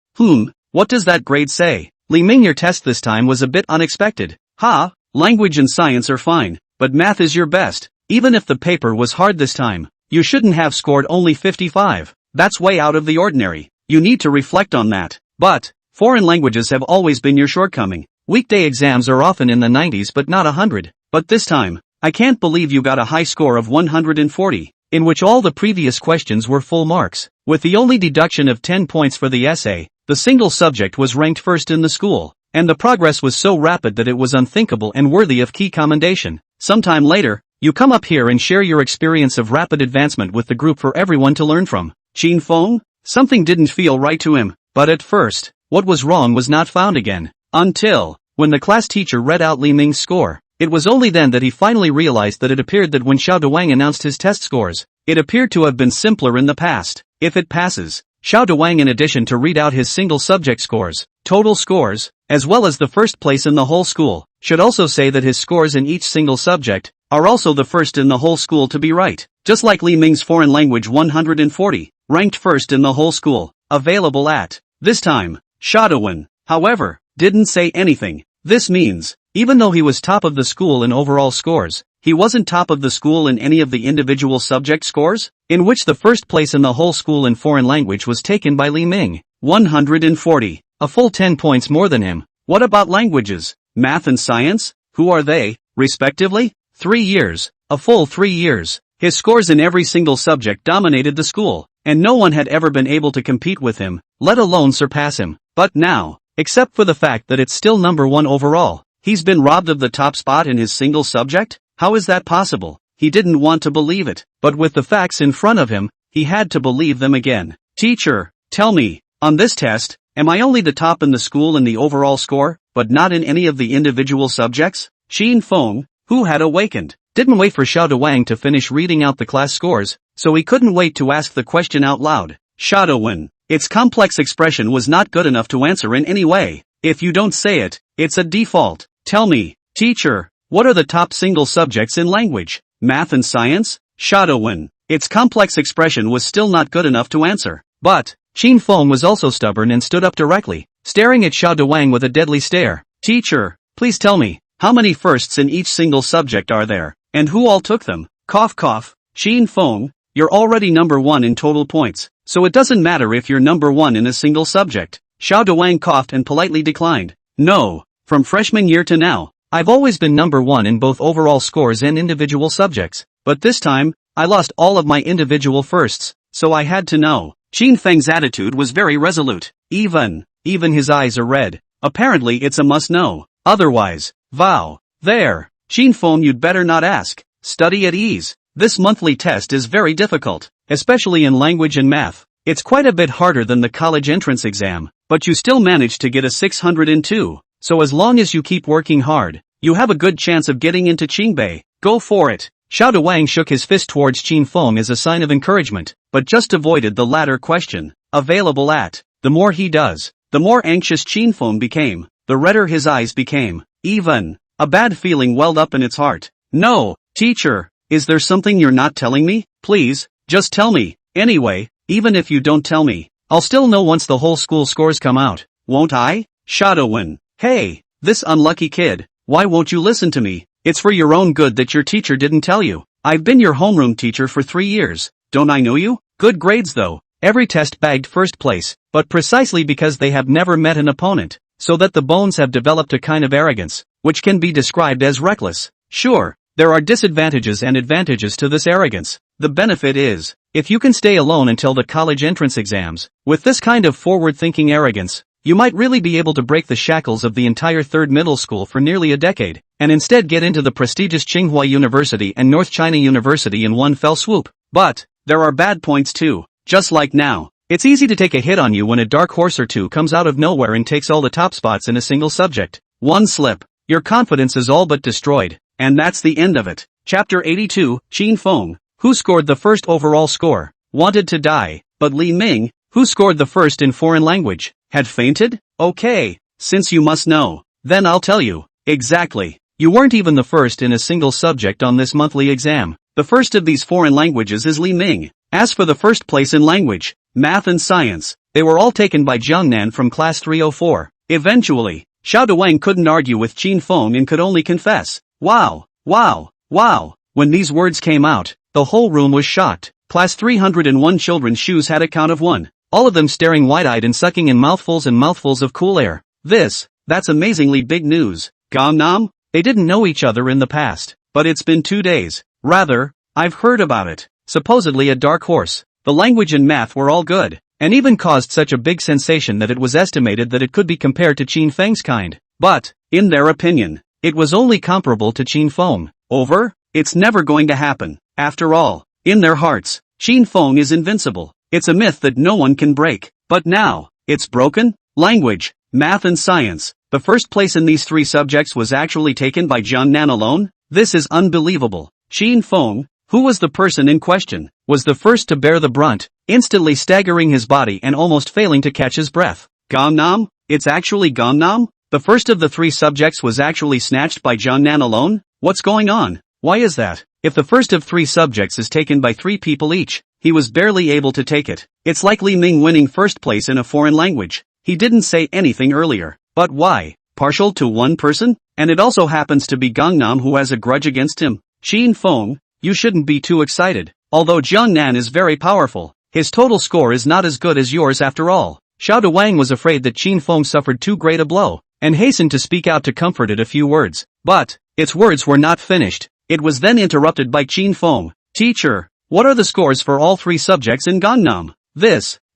[SPEAKER 1] What does that grade say? Li Ming, your test this time was a bit unexpected. Ha, language and science are fine, but math is your best. Even if the paper was hard this time, you shouldn't have scored only 55. That's way out of the ordinary. You need to reflect on that. But, foreign languages have always been your shortcoming. Weekday exams are often in the 90s but not 100. But this time, I can't believe you got a high score of 140, in which all the previous questions were full marks. With the only deduction of 10 points for the essay, the single subject was ranked first in the school, and the progress was so rapid that it was unthinkable and worthy of key commendation. Sometime later, you come up here and share your experience of rapid advancement with the group for everyone to learn from. Qin Feng? Something didn't feel right to him, but at first, what was wrong was not found again. Until, when the class teacher read out Li Ming's score. It was only then that he finally realized that it appeared that when Xiao Duwang announced his test scores, it appeared to have been simpler in the past. If it passes, Xiao Duwang, in addition to read out his single subject scores, total scores, as well as the first place in the whole school, should also say that his scores in each single subject are also the first in the whole school to be right. Just like Li Ming's foreign language 140, ranked first in the whole school, available at. This time, Xiao Duwang, however, didn't say anything. This means, even though he was top of the school in overall scores, he wasn't top of the school in any of the individual subject scores, in which the first place in the whole school in foreign language was taken by Li Ming, 140, a full 10 points more than him. What about languages, math and science? Who are they, respectively? 3 years, a full 3 years. His scores in every single subject dominated the school, and no one had ever been able to compete with him, let alone surpass him. But now, except for the fact that it's still number 1 overall, he's been robbed of the top spot in his single subject? How is that possible? He didn't want to believe it, but with the facts in front of him, he had to believe them again. Teacher, tell me, on this test, am I only the top in the school in the overall score, but not in any of the individual subjects? Qin Feng, who had awakened, didn't wait for Xiao Duwang to finish reading out the class scores, so he couldn't wait to ask the question out loud. Xiao Duwang, its complex expression was not good enough to answer in any way. If you don't say it, it's a default. Tell me, teacher, what are the top single subjects in language, math and science? Xiao Duwang, its complex expression was still not good enough to answer. But, Qin Feng was also stubborn and stood up directly, staring at Xiao Duwang with a deadly stare. Teacher, please tell me, how many firsts in each single subject are there, and who all took them? Cough cough. Qin Feng, you're already number 1 in total points, so it doesn't matter if you're number 1 in a single subject. Xiao Duwang coughed and politely declined. No, from freshman year to now, I've always been number 1 in both overall scores and individual subjects, but this time, I lost all of my individual firsts, so I had to know. Qin Feng's attitude was very resolute. Even his eyes are red. Apparently it's a must-know. Otherwise, vow. There. Qin Feng, you'd better not ask. Study at ease. This monthly test is very difficult, especially in language and math. It's quite a bit harder than the college entrance exam, but you still managed to get a 602, so as long as you keep working hard, you have a good chance of getting into Qingbei. Go for it. Xiao Duwang shook his fist towards Qin Feng as a sign of encouragement, but just avoided the latter question. Available at. The more he does, the more anxious Qin Feng became, the redder his eyes became. Even a bad feeling welled up in its heart. No, teacher, is there something you're not telling me? Please, just tell me. Anyway, even if you don't tell me, I'll still know once the whole school scores come out, won't I? Xiao Duwang, hey, this unlucky kid, why won't you listen to me? It's for your own good that your teacher didn't tell you. I've been your homeroom teacher for 3 years, don't I know you? Good grades though, every test bagged first place, but precisely because they have never met an opponent, so that the bones have developed a kind of arrogance, which can be described as reckless. Sure, there are disadvantages and advantages to this arrogance. The benefit is, if you can stay alone until the college entrance exams, with this kind of forward-thinking arrogance, you might really be able to break the shackles of the entire third middle school for nearly a decade, and instead get into the prestigious Tsinghua University and North China University in one fell swoop. But, there are bad points too. Just like now, it's easy to take a hit on you when a dark horse or two comes out of nowhere and takes all the top spots in a single subject. One slip, your confidence is all but destroyed, and that's the end of it. Chapter 82, Qin Feng, who scored the first overall score, wanted to die, but Li Ming, who scored the first in foreign language, had fainted? Okay, since you must know, then I'll tell you. Exactly. You weren't even the first in a single subject on this monthly exam. The first of these foreign languages is Li Ming. As for the first place in language, math and science, they were all taken by Jiangnan from class 304. Eventually, Xiao Duwang couldn't argue with Qin Feng and could only confess. Wow, wow, wow. When these words came out, the whole room was shocked. Class 301 children's shoes had a count of 1. All of them staring wide-eyed and sucking in mouthfuls and mouthfuls of cool air. That's amazingly big news. Gangnam? They didn't know each other in the past, but it's been 2 days. Rather, I've heard about it. Supposedly a dark horse. The language and math were all good, and even caused such a big sensation that it was estimated that it could be compared to Qin Feng's kind. But, in their opinion, it was only comparable to Qin Feng. Over? It's never going to happen. After all, in their hearts, Qin Feng is invincible. It's a myth that no one can break. But now, it's broken? Language, math and science. The first place in these 3 subjects was actually taken by Jiang Nan alone? This is unbelievable. Qin Feng, who was the person in question, was the first to bear the brunt, instantly staggering his body and almost failing to catch his breath. Gangnam? It's actually Gangnam? The first of the 3 subjects was actually snatched by Jiang Nan alone? What's going on? Why is that? If the first of 3 subjects is taken by 3 people each, he was barely able to take it. It's like Li Ming winning first place in a foreign language. He didn't say anything earlier. But why? Partial to one person? And it also happens to be Gangnam who has a grudge against him. Qin Feng, you shouldn't be too excited. Although Jiang Nan is very powerful, his total score is not as good as yours after all. Xiao Duwang was afraid that Qin Feng suffered too great a blow, and hastened to speak out to comfort it a few words. But, its words were not finished. It was then interrupted by Qin Feng. Teacher, what are the scores for all 3 subjects in Gangnam?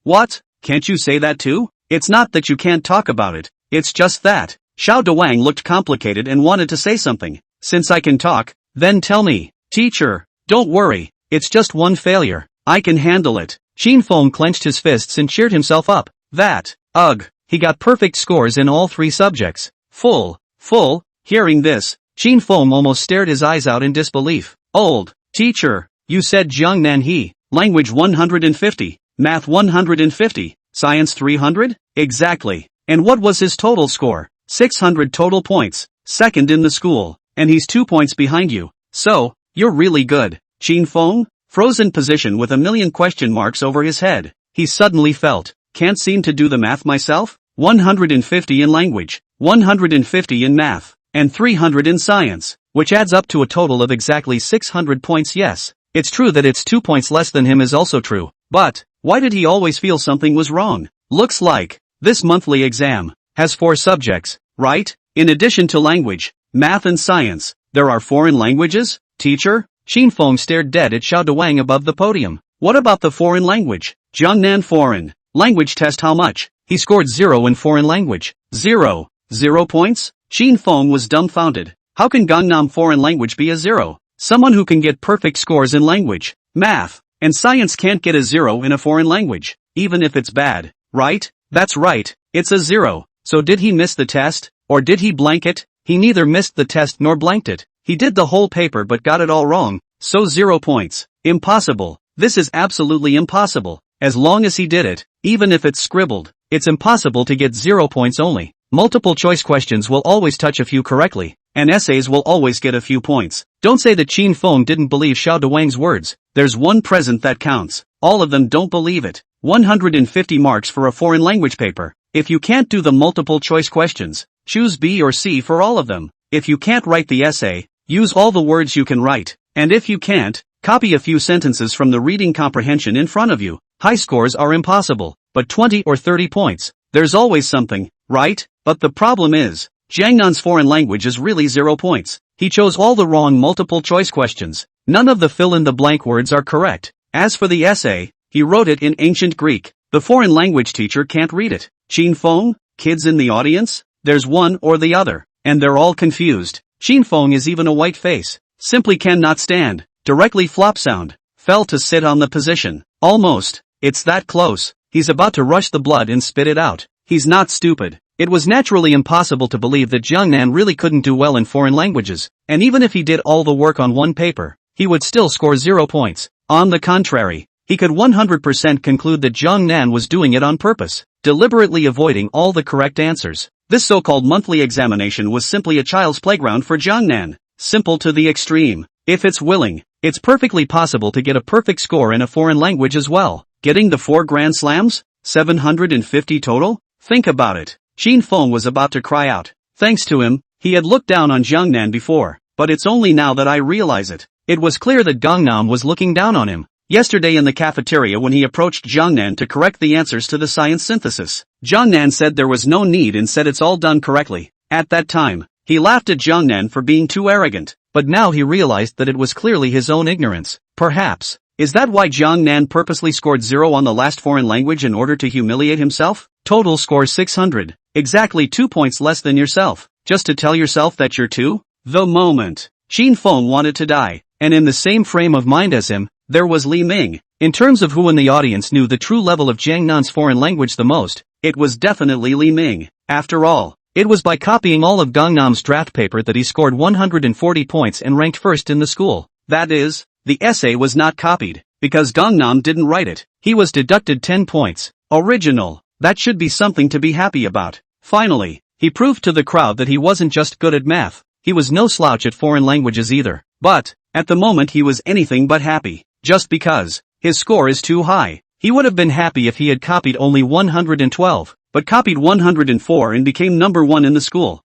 [SPEAKER 1] What? Can't you say that too? It's not that you can't talk about it. It's just that. Xiao Duwang looked complicated and wanted to say something. Since I can talk, then tell me. Teacher, don't worry. It's just 1 failure. I can handle it. Qin Feng clenched his fists and cheered himself up. He got perfect scores in all 3 subjects. Full. Hearing this, Qin Feng almost stared his eyes out in disbelief. Teacher, you said Jiang Nan he, language 150, math 150, science 300? Exactly. And what was his total score? 600 total points, second in the school, and he's 2 points behind you. So, you're really good. Qin Feng, frozen position with a million question marks over his head. He suddenly felt, can't seem to do the math myself? 150 in language, 150 in math, and 300 in science, which adds up to a total of exactly 600 points. Yes, it's true that it's 2 points less than him is also true. But, why did he always feel something was wrong? Looks like, this monthly exam has 4 subjects, right? In addition to language, math and science, there are foreign languages? Teacher? Qin Feng stared dead at Xiao Duwang above the podium. What about the foreign language? Jiang Nan foreign language test how much? He scored 0 in foreign language. 0 points? Qin Feng was dumbfounded. How can Gangnam foreign language be a 0? Someone who can get perfect scores in language, math, and science can't get a 0 in a foreign language, even if it's bad, right? That's right, it's a 0. So did he miss the test, or did he blank it? He neither missed the test nor blanked it. He did the whole paper but got it all wrong, so 0 points. Impossible. This is absolutely impossible. As long as he did it, even if it's scribbled, it's impossible to get 0 points only. Multiple choice questions will always touch a few correctly, and essays will always get a few points. Don't say that Qin Feng didn't believe Xiao Duwang's words. There's one present that counts. All of them don't believe it. 150 marks for a foreign language paper. If you can't do the multiple choice questions, choose B or C for all of them. If you can't write the essay, use all the words you can write. And if you can't, copy a few sentences from the reading comprehension in front of you. High scores are impossible, but 20 or 30 points, there's always something, right? But the problem is, Jiang Nan's foreign language is really 0 points. He chose all the wrong multiple choice questions. None of the fill-in-the-blank words are correct. As for the essay, he wrote it in ancient Greek. The foreign language teacher can't read it. Qin Feng, kids in the audience, there's one or the other, and they're all confused. Qin Feng is even a white face. Simply cannot stand. Directly flop sound. Fell to sit on the position. Almost. It's that close. He's about to rush the blood and spit it out. He's not stupid. It was naturally impossible to believe that Jiang Nan really couldn't do well in foreign languages, and even if he did all the work on one paper, he would still score 0 points. On the contrary, he could 100% conclude that Jiang Nan was doing it on purpose, deliberately avoiding all the correct answers. This so-called monthly examination was simply a child's playground for Jiang Nan. Simple to the extreme. If it's willing, it's perfectly possible to get a perfect score in a foreign language as well. Getting the 4 grand slams? 750 total? Think about it. Qin Feng was about to cry out. Thanks to him, he had looked down on Jiangnan before, but it's only now that I realize it. It was clear that Gangnam was looking down on him. Yesterday in the cafeteria when he approached Jiangnan to correct the answers to the science synthesis, Jiangnan said there was no need and said it's all done correctly. At that time, he laughed at Jiangnan for being too arrogant, but now he realized that it was clearly his own ignorance. Perhaps, is that why Jiangnan purposely scored 0 on the last foreign language in order to humiliate himself? Total score 600, exactly 2 points less than yourself, just to tell yourself that you're 2? The moment Qin Feng wanted to die, and in the same frame of mind as him, there was Li Ming. In terms of who in the audience knew the true level of Jiangnan's foreign language the most, it was definitely Li Ming. After all, it was by copying all of Gangnam's draft paper that he scored 140 points and ranked first in the school. That is, the essay was not copied, because Gangnam didn't write it. He was deducted 10 points. Original. That should be something to be happy about. Finally, he proved to the crowd that he wasn't just good at math, he was no slouch at foreign languages either. But, at the moment he was anything but happy. Just because his score is too high. He would have been happy if he had copied only 112, but copied 104 and became number 1 in the school.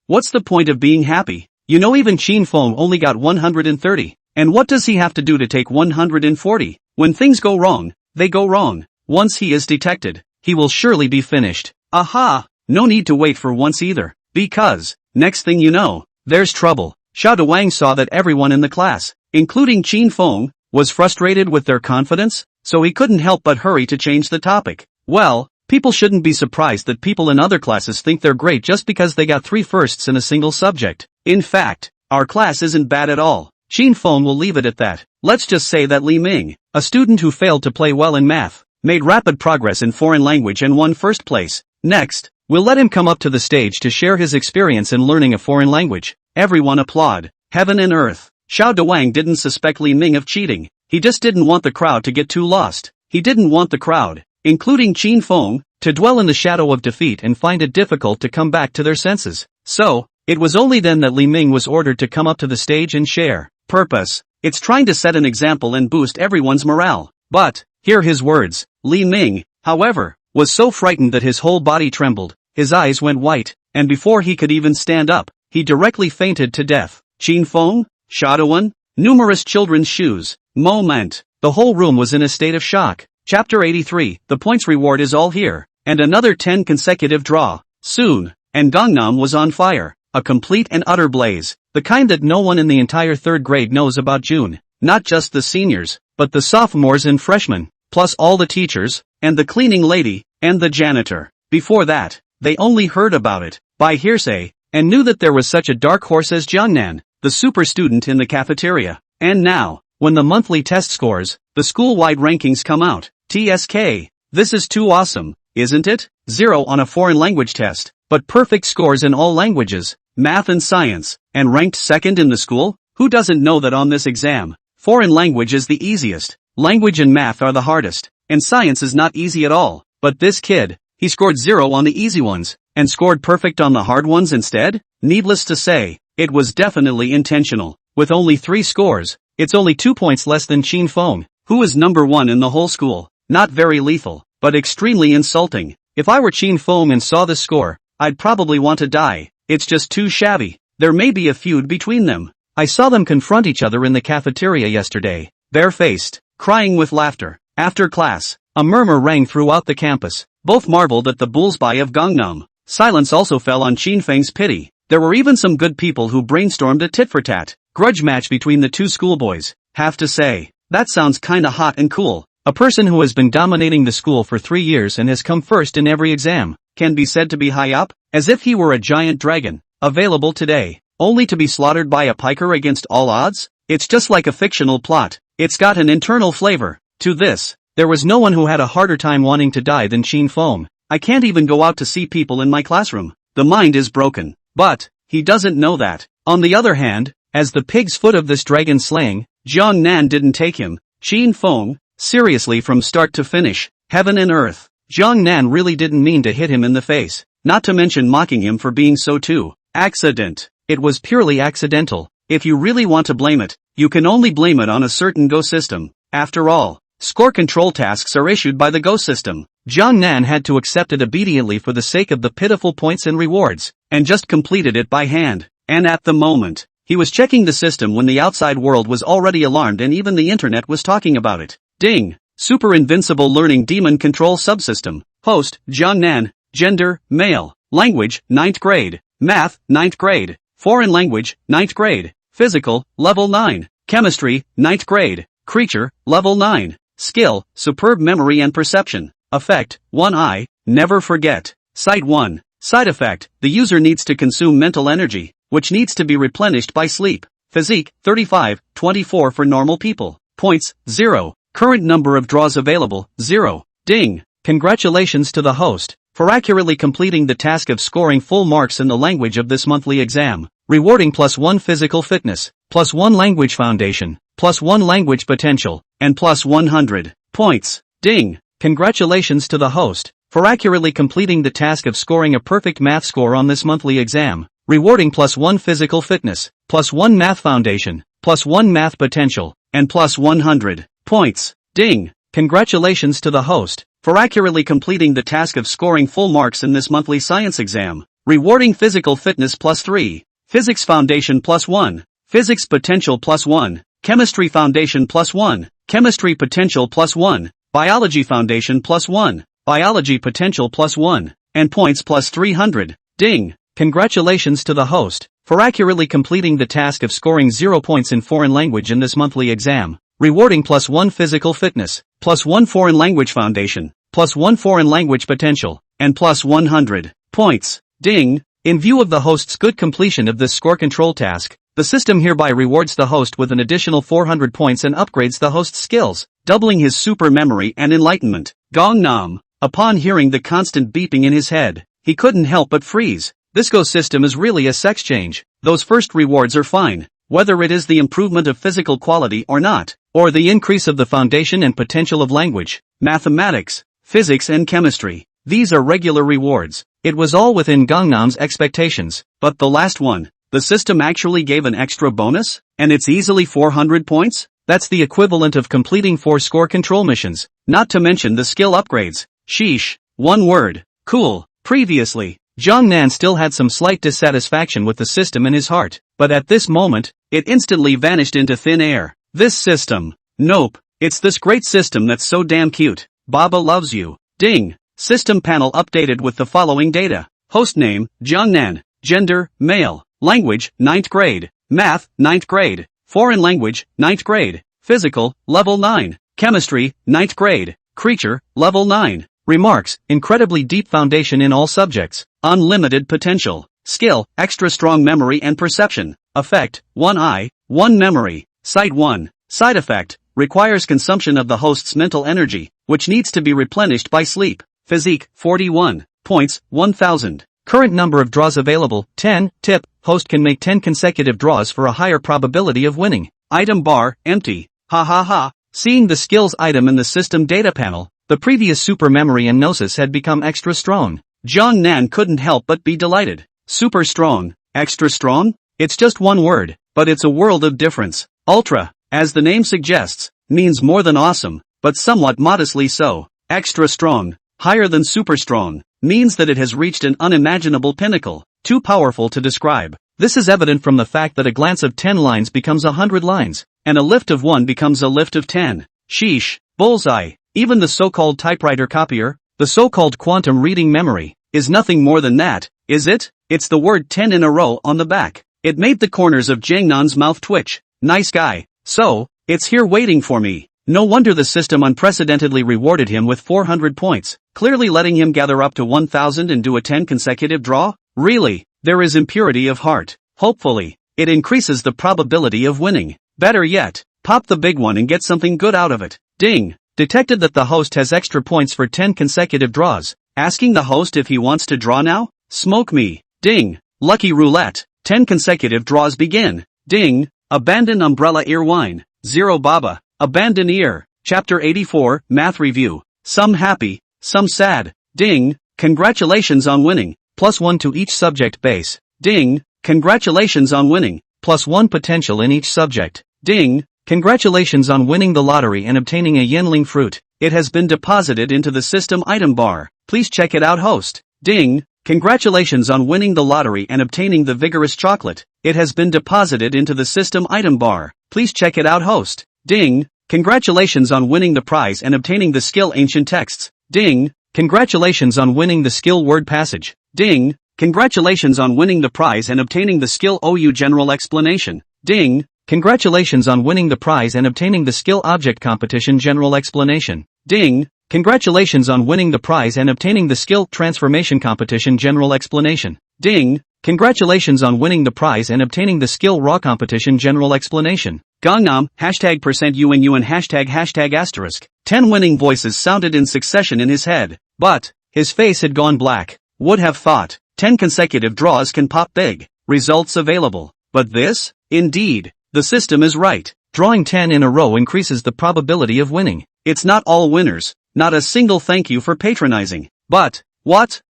[SPEAKER 1] What's the point of being happy? You know, even Qin Feng only got 130. And what does he have to do to take 140? When things go wrong, they go wrong. Once he is detected, he will surely be finished. Aha! No need to wait for once either. Because, next thing you know, there's trouble. Showdown saw that everyone in the class, including Qin Feng, was frustrated with their confidence, so he couldn't help but hurry to change the topic. Well, people shouldn't be surprised that people in other classes think they're great just because they got 3 firsts in a single subject. In fact, our class isn't bad at all. Qin Feng will leave it at that. Let's just say that Li Ming, a student who failed to play well in math, made rapid progress in foreign language and won first place. Next, we'll let him come up to the stage to share his experience in learning a foreign language. Everyone applaud. Heaven and earth. Showdown didn't suspect Li Ming of cheating. He just didn't want the crowd to get too lost. He didn't want the crowd, including Qin Feng, to dwell in the shadow of defeat and find it difficult to come back to their senses. So, it was only then that Li Ming was ordered to come up to the stage and share. Purpose. It's trying to set an example and boost everyone's morale. But, hear his words. Li Ming, however, was so frightened that his whole body trembled, his eyes went white, and before he could even stand up, he directly fainted to death. Qin Feng? Showdown? Numerous children's shoes. Moment. The whole room was in a state of shock. Chapter 83, the points reward is all here, and another 10 consecutive draw. Soon, and Gangnam was on fire. A complete and utter blaze, the kind that no one in the entire 3rd grade knows about June. Not just the seniors, but the sophomores and freshmen, plus all the teachers, and the cleaning lady, and the janitor. Before that, they only heard about it, by hearsay, and knew that there was such a dark horse as Jiangnan, the super student in the cafeteria. And now, when the monthly test scores, the school-wide rankings come out. TSK. This is too awesome, isn't it? 0 on a foreign language test, but perfect scores in all languages, math and science, and ranked 2nd in the school? Who doesn't know that on this exam, foreign language is the easiest, language and math are the hardest, and science is not easy at all. But this kid, he scored 0 on the easy ones, and scored perfect on the hard ones instead? Needless to say, it was definitely intentional. With only 3 scores, it's only 2 points less than Qin Feng, who is number 1 in the whole school. Not very lethal, but extremely insulting. If I were Qin Feng and saw this score, I'd probably want to die. It's just too shabby. There may be a feud between them. I saw them confront each other in the cafeteria yesterday, bare-faced, crying with laughter. After class, a murmur rang throughout the campus. Both marveled at the bullseye of Gangnam. Silence also fell on Qin Feng's pity. There were even some good people who brainstormed a tit-for-tat grudge match between the 2 schoolboys. Have to say, that sounds kinda hot and cool. A person who has been dominating the school for 3 years and has come first in every exam, can be said to be high up, as if he were a giant dragon, available today, only to be slaughtered by a piker against all odds? It's just like a fictional plot. It's got an internal flavor. To this, there was no one who had a harder time wanting to die than Qin Feng. I can't even go out to see people in my classroom. The mind is broken. But, he doesn't know that. On the other hand, as the pig's foot of this dragon slaying, Jiangnan didn't take him, Qin Feng, seriously from start to finish. Heaven and earth. Jiangnan really didn't mean to hit him in the face, not to mention mocking him for being so too. Accident. It was purely accidental. If you really want to blame it, you can only blame it on a certain Go system. After all, score control tasks are issued by the Go system. Jiang Nan had to accept it obediently for the sake of the pitiful points and rewards, and just completed it by hand. And at the moment, he was checking the system when the outside world was already alarmed and even the internet was talking about it. Ding! Super Invincible Learning Demon Control Subsystem. Host, Jiang Nan. Gender, male. Language, 9th grade. Math, 9th grade. Foreign language, 9th grade. Physical, level 9. Chemistry, 9th grade. Creature, level 9. Skill, superb memory and perception. Effect, 1 eye, never forget. Sight 1. Side effect, the user needs to consume mental energy, which needs to be replenished by sleep. Physique, 35, 24 for normal people. Points, 0. Current number of draws available, 0. Ding! Congratulations to the host for accurately completing the task of scoring full marks in the language of this monthly exam. Rewarding +1 physical fitness, +1 language foundation, +1 language potential, and +100 points. Ding! Congratulations to the host for accurately completing the task of scoring a perfect math score on this monthly exam. Rewarding +1 physical fitness, +1 math foundation, +1 math potential, and +100 points. Ding! Congratulations to the host for accurately completing the task of scoring full marks in this monthly science exam. Rewarding physical fitness +3, physics foundation +1, physics potential +1, chemistry foundation +1, chemistry potential +1, biology foundation +1, biology potential +1, and points +300. Ding! Congratulations to the host for accurately completing the task of scoring 0 points in foreign language in this monthly exam. Rewarding +1 physical fitness, +1 foreign language foundation, +1 foreign language potential, and +100 points. Ding! In view of the host's good completion of this score control task, the system hereby rewards the host with an additional 400 points and upgrades the host's skills, doubling his super memory and enlightenment. Gangnam. Upon hearing the constant beeping in his head, he couldn't help but freeze. This Go system is really a sex change. Those first rewards are fine, whether it is the improvement of physical quality or not, or the increase of the foundation and potential of language, mathematics, physics and chemistry. These are regular rewards. It was all within Gangnam's expectations, but the last one, the system actually gave an extra bonus, and it's easily 400 points? That's the equivalent of completing 4 score control missions, not to mention the skill upgrades. Sheesh. One word. Cool. Previously, Jiang Nan still had some slight dissatisfaction with the system in his heart, but at this moment, it instantly vanished into thin air. This system. Nope. It's this great system that's so damn cute. Baba loves you. Ding! System panel updated with the following data. Host name, Jiang Nan. Gender, male. Language, 9th grade. Math, 9th grade. Foreign language, 9th grade. Physical, level 9. Chemistry, 9th grade. Creature, level 9. Remarks, incredibly deep foundation in all subjects. Unlimited potential. Skill, extra strong memory and perception. Effect, 1 eye, 1 memory. Sight 1. Side effect, requires consumption of the host's mental energy, which needs to be replenished by sleep. Physique, 41. Points, 1000. Current number of draws available, 10. Tip, host can make 10 consecutive draws for a higher probability of winning. Item bar, empty. Ha ha ha. Seeing the skills item in the system data panel, the previous super memory and gnosis had become extra strong. Jiang Nan couldn't help but be delighted. Super strong, extra strong? It's just one word, but it's a world of difference. Ultra, as the name suggests, means more than awesome, but somewhat modestly so. Extra strong, higher than super strong, means that it has reached an unimaginable pinnacle, too powerful to describe. This is evident from the fact that a glance of 10 lines becomes 100 lines, and a lift of 1 becomes a lift of 10. Sheesh, bullseye. Even the so-called typewriter copier, the so-called quantum reading memory, is nothing more than that, is it? It's the word 10 in a row on the back. It made the corners of Jiang Nan's mouth twitch. Nice guy. So, it's here waiting for me. No wonder the system unprecedentedly rewarded him with 400 points, clearly letting him gather up to 1000 and do a 10 consecutive draw? Really? There is impurity of heart. Hopefully, it increases the probability of winning. Better yet, pop the big one and get something good out of it. Ding! Detected that the host has extra points for 10 consecutive draws. Asking the host if he wants to draw now? Smoke me. Ding! Lucky roulette. 10 consecutive draws begin. Ding! Abandon umbrella ear wine. 0 Baba. Abandon ear. Chapter 84, Math Review. Some happy, some sad. Ding! Congratulations on winning. +1 to each subject base. Ding! Congratulations on winning. +1 potential in each subject. Ding! Congratulations on winning the lottery and obtaining a Yenling fruit. It has been deposited into the system item bar. Please check it out, host. Ding. Congratulations on winning the lottery and obtaining the vigorous chocolate. It has been deposited into the system item bar. Please check it out, host. Ding. Congratulations on winning the prize and obtaining the skill ancient texts. Ding. Congratulations on winning the skill word passage. Ding. Congratulations on winning the prize and obtaining the skill OU general explanation. Ding. Congratulations on winning the prize and obtaining the skill object competition general explanation. Ding. Congratulations on winning the prize and obtaining the skill transformation competition general explanation. Ding. Congratulations on winning the prize and obtaining the skill raw competition general explanation. Gangnam, #%UN ##**. 10 winning voices sounded in succession in his head. But his face had gone black. Would have thought 10 consecutive draws can pop big. Results available. But this? Indeed. The system is right. Drawing 10 in a row increases the probability of winning. It's not all winners. Not a single thank you for patronizing. But, what?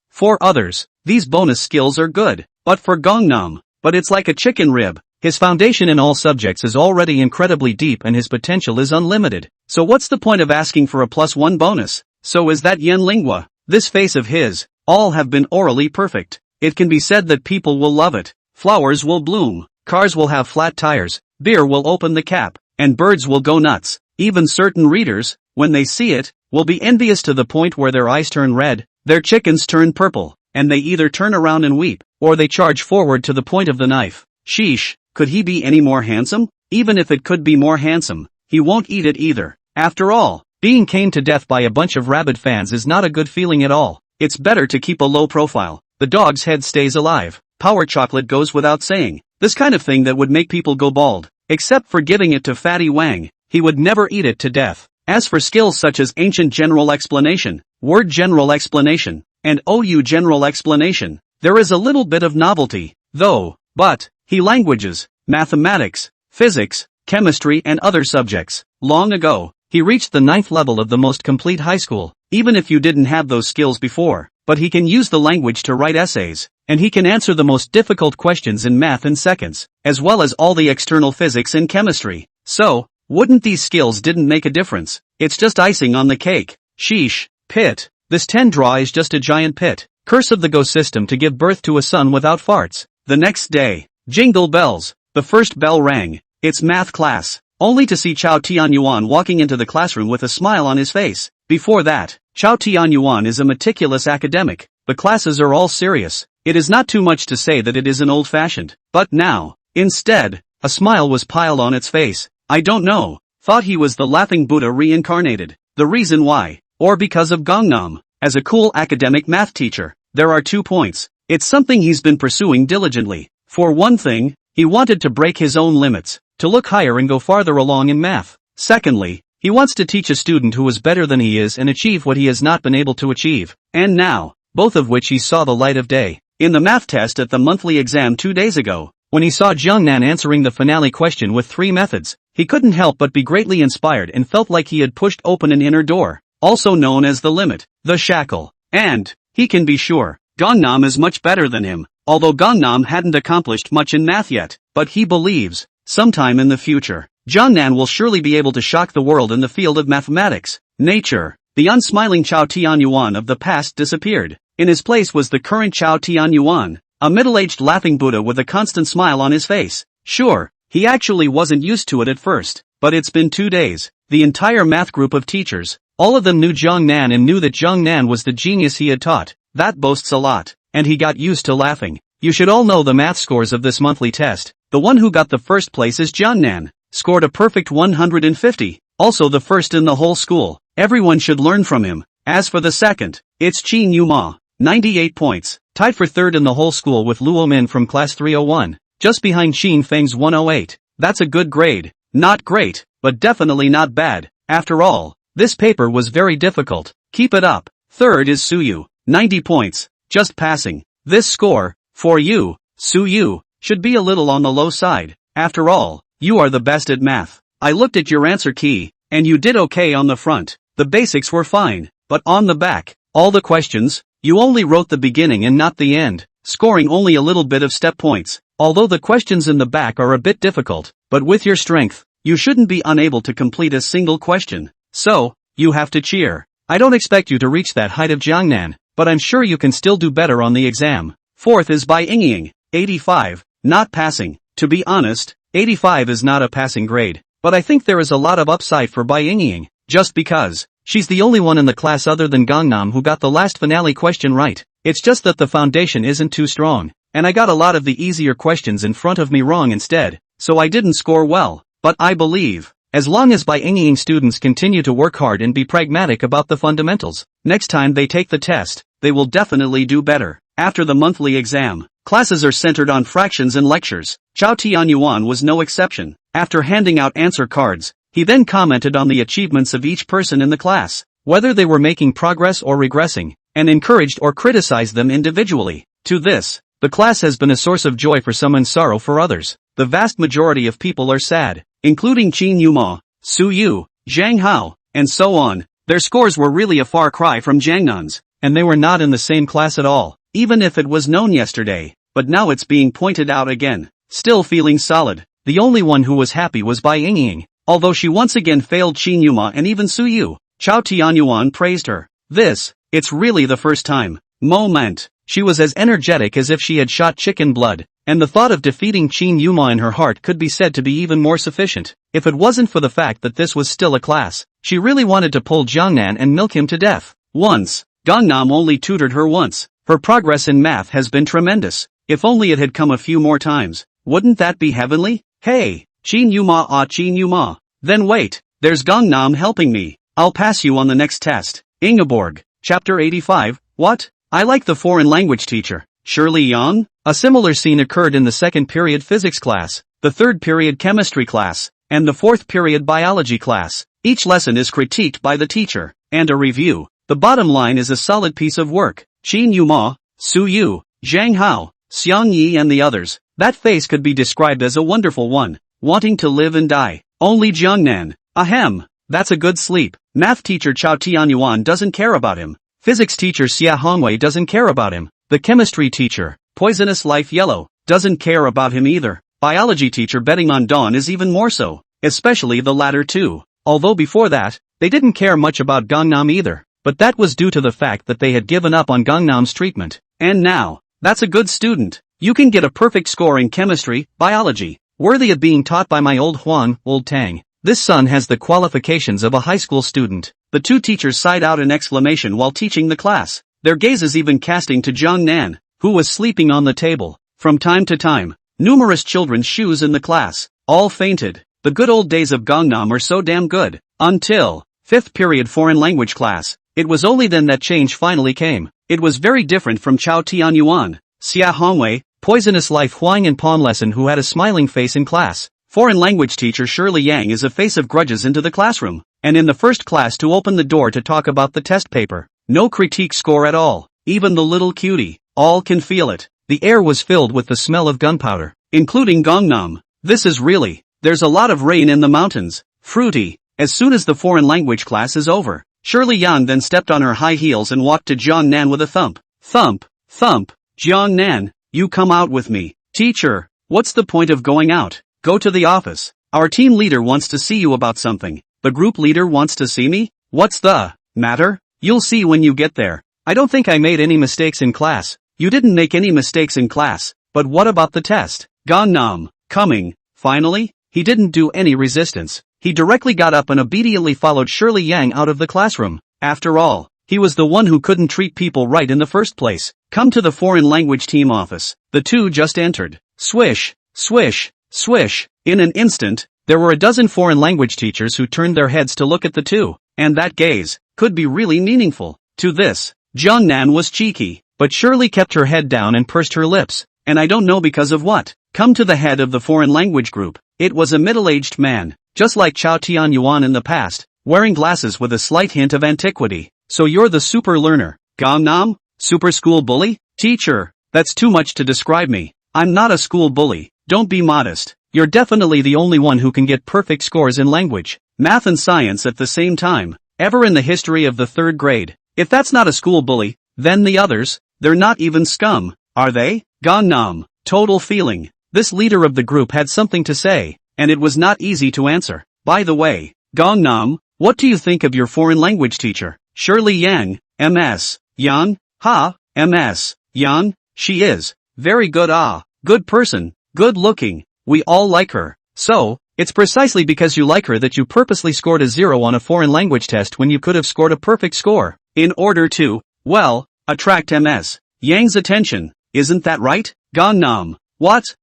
[SPEAKER 1] For others, these bonus skills are good. But for Gangnam, but it's like a chicken rib. His foundation in all subjects is already incredibly deep and his potential is unlimited. So what's the point of asking for a +1 bonus? So is that Yen Lingua? This face of his, all have been orally perfect. It can be said that people will love it. Flowers will bloom, cars will have flat tires, beer will open the cap, and birds will go nuts. Even certain readers, when they see it, will be envious to the point where their eyes turn red, their chickens turn purple, and they either turn around and weep, or they charge forward to the point of the knife. Sheesh, could he be any more handsome? Even if it could be more handsome, he won't eat it either. After all, being caned to death by a bunch of rabid fans is not a good feeling at all. It's better to keep a low profile. The dog's head stays alive. Power chocolate goes without saying. This kind of thing that would make people go bald. Except for giving it to Fatty Wang, he would never eat it to death. As for skills such as ancient general explanation, word general explanation, and OU general explanation, there is a little bit of novelty, though, but he languages, mathematics, physics, chemistry and other subjects. Long ago, he reached the 9th level of the most complete high school, even if you didn't have those skills before. But he can use the language to write essays, and he can answer the most difficult questions in math in seconds, as well as all the external physics and chemistry. So, wouldn't these skills didn't make a difference? It's just icing on the cake. Sheesh. Pit. This 10 draw is just a giant pit. Curse of the Go system to give birth to a son without farts. The next day, jingle bells. The first bell rang. It's math class. Only to see Chao Tianyuan walking into the classroom with a smile on his face. Before that, Chao Tianyuan is a meticulous academic. The classes are all serious. It is not too much to say that it is an old-fashioned. But now, instead, a smile was piled on its face. I don't know. Thought he was the laughing Buddha reincarnated. The reason why, or because of Gangnam, as a cool academic math teacher, there are 2 points. It's something he's been pursuing diligently. For one thing, he wanted to break his own limits, to look higher and go farther along in math. Secondly, he wants to teach a student who is better than he is and achieve what he has not been able to achieve. And now, both of which he saw the light of day. In the math test at the monthly exam 2 days ago, when he saw Jungnan answering the finale question with 3 methods, he couldn't help but be greatly inspired and felt like he had pushed open an inner door, also known as the limit, the shackle. And, he can be sure, Gangnam is much better than him, although Gangnam hadn't accomplished much in math yet, but he believes, sometime in the future, Jungnan will surely be able to shock the world in the field of mathematics. Nature. The unsmiling Chao Tianyuan of the past disappeared. In his place was the current Chao Tianyuan, a middle-aged laughing Buddha with a constant smile on his face. Sure, he actually wasn't used to it at first, but it's been 2 days. The entire math group of teachers, all of them knew Jungnan and knew that Jungnan was the genius he had taught. That boasts a lot, and he got used to laughing. You should all know the math scores of this monthly test. The one who got the first place is Jungnan. Scored a perfect 150, also the first in the whole school. Everyone should learn from him. As for the second, it's Qin Yuma, 98 points, tied for third in the whole school with Luo Min from class 301, just behind Qin Feng's 108. That's a good grade. Not great, but definitely not bad. After all, this paper was very difficult. Keep it up. Third is Suyu, 90 points, just passing. This score, for you, Suyu, should be a little on the low side. After all, you are the best at math. I looked at your answer key, and you did okay on the front. The basics were fine, but on the back, All the questions, you only wrote the beginning and not the end, scoring only a little bit of step points. Although the questions in the back are a bit difficult, but with your strength, you shouldn't be unable to complete a single question. So, you have to cheer. I don't expect you to reach that height of Jiangnan, but I'm sure you can still do better on the exam. Fourth is by Yingying, 85, not passing. To be honest, 85 is not a passing grade, but I think there is a lot of upside for Bai Yingying, just because she's the only one in the class other than Gangnam who got the last finale question right. It's just that the foundation isn't too strong, and I got a lot of the easier questions in front of me wrong instead, so I didn't score well. But I believe, as long as Bai Yingying students continue to work hard and be pragmatic about the fundamentals, next time they take the test, they will definitely do better. After the monthly exam, classes are centered on fractions and lectures. Chao Tianyuan was no exception. After handing out answer cards, he then commented on the achievements of each person in the class, whether they were making progress or regressing, and encouraged or criticized them individually. To this, the class has been a source of joy for some and sorrow for others. The vast majority of people are sad, including Qin Yuma, Su Yu, Zhang Hao, and so on. Their scores were really a far cry from Jiangnan's, and they were not in the same class at all, even if it was known yesterday, but now it's being pointed out again. Still feeling solid, the only one who was happy was Bai Yingying, although she once again failed Qin Yuma and even Su Yu. Chao Tianyuan praised her. It's really the first time. Moment. She was as energetic as if she had shot chicken blood, and the thought of defeating Qin Yuma in her heart could be said to be even more sufficient. If it wasn't for the fact that this was still a class, she really wanted to pull Jiangnan and milk him to death. Once, Gangnam only tutored her once. Her progress in math has been tremendous. If only it had come a few more times, wouldn't that be heavenly? Hey, Qin Yuma Qin Yuma. Then wait, there's Gangnam helping me. I'll pass you on the next test. Ingeborg, Chapter 85, what? I like the foreign language teacher. Shirley Yang? A similar scene occurred in the second period physics class, the third period chemistry class, and the fourth period biology class. Each lesson is critiqued by the teacher, and a review. The bottom line is a solid piece of work. Qin Yuma, Su Yu, Zhang Hao, Xiang Yi and the others. That face could be described as a wonderful one, wanting to live and die. Only Jiangnan. Ahem. That's a good sleep. Math teacher Chao Tianyuan doesn't care about him. Physics teacher Xia Hongwei doesn't care about him. The chemistry teacher, Poisonous Life Yellow, doesn't care about him either. Biology teacher Betting on Dawn is even more so, especially the latter two. Although before that, they didn't care much about Gangnam either, but that was due to the fact that they had given up on Gangnam's treatment. And now, that's a good student. You can get a perfect score in chemistry, biology, worthy of being taught by my old Huan, old Tang. This son has the qualifications of a high school student. The two teachers sighed out an exclamation while teaching the class, their gazes even casting to Jiangnan, who was sleeping on the table. From time to time, numerous children's shoes in the class all fainted. The good old days of Gangnam are so damn good. Until fifth period foreign language class, it was only then that change finally came. It was very different from Chao Tianyuan, Xia Hongwei, Poisonous Life Huang and Pawn Lesson who had a smiling face in class. Foreign language teacher Shirley Yang is a face of grudges into the classroom, and in the first class to open the door to talk about the test paper. No critique score at all, even the little cutie. All can feel it. The air was filled with the smell of gunpowder, including Gangnam. This is really, there's a lot of rain in the mountains. Fruity. As soon as the foreign language class is over, Shirley Yang then stepped on her high heels and walked to Jiangnan with a thump. Thump, thump. Jiangnan, you come out with me. Teacher, what's the point of going out? Go to the office. Our team leader wants to see you about something. The group leader wants to see me? What's the matter? You'll see when you get there. I don't think I made any mistakes in class. You didn't make any mistakes in class, but what about the test? Gangnam, coming. Finally, he didn't do any resistance. He directly got up and obediently followed Shirley Yang out of the classroom. After all, he was the one who couldn't treat people right in the first place. Come to the foreign language team office. The two just entered. Swish, swish, swish. In an instant, there were a dozen foreign language teachers who turned their heads to look at the two, and that gaze could be really meaningful. To this, Jiangnan was cheeky, but Shirley kept her head down and pursed her lips, and I don't know because of what. Come to the head of the foreign language group. It was a middle-aged man, just like Chao Tianyuan in the past, wearing glasses with a slight hint of antiquity. So you're the super learner, Gangnam? Super school bully? Teacher, that's too much to describe me. I'm not a school bully. Don't be modest. You're definitely the only one who can get perfect scores in language, math and science at the same time. Ever in the history of the third grade, If that's not a school bully, then the others, they're not even scum, are they? Gangnam, total feeling. This leader of the group had something to say, and it was not easy to answer. By the way, Gangnam, what do you think of your foreign language teacher? Shirley Yang, MS. Yan? Ha, MS. Yan? She is. Very good good person, good looking, we all like her. So, it's precisely because you like her that you purposely scored a 0 on a foreign language test when you could have scored a perfect score, in order to, well, attract MS. Yang's attention, isn't that right? Gangnam. What's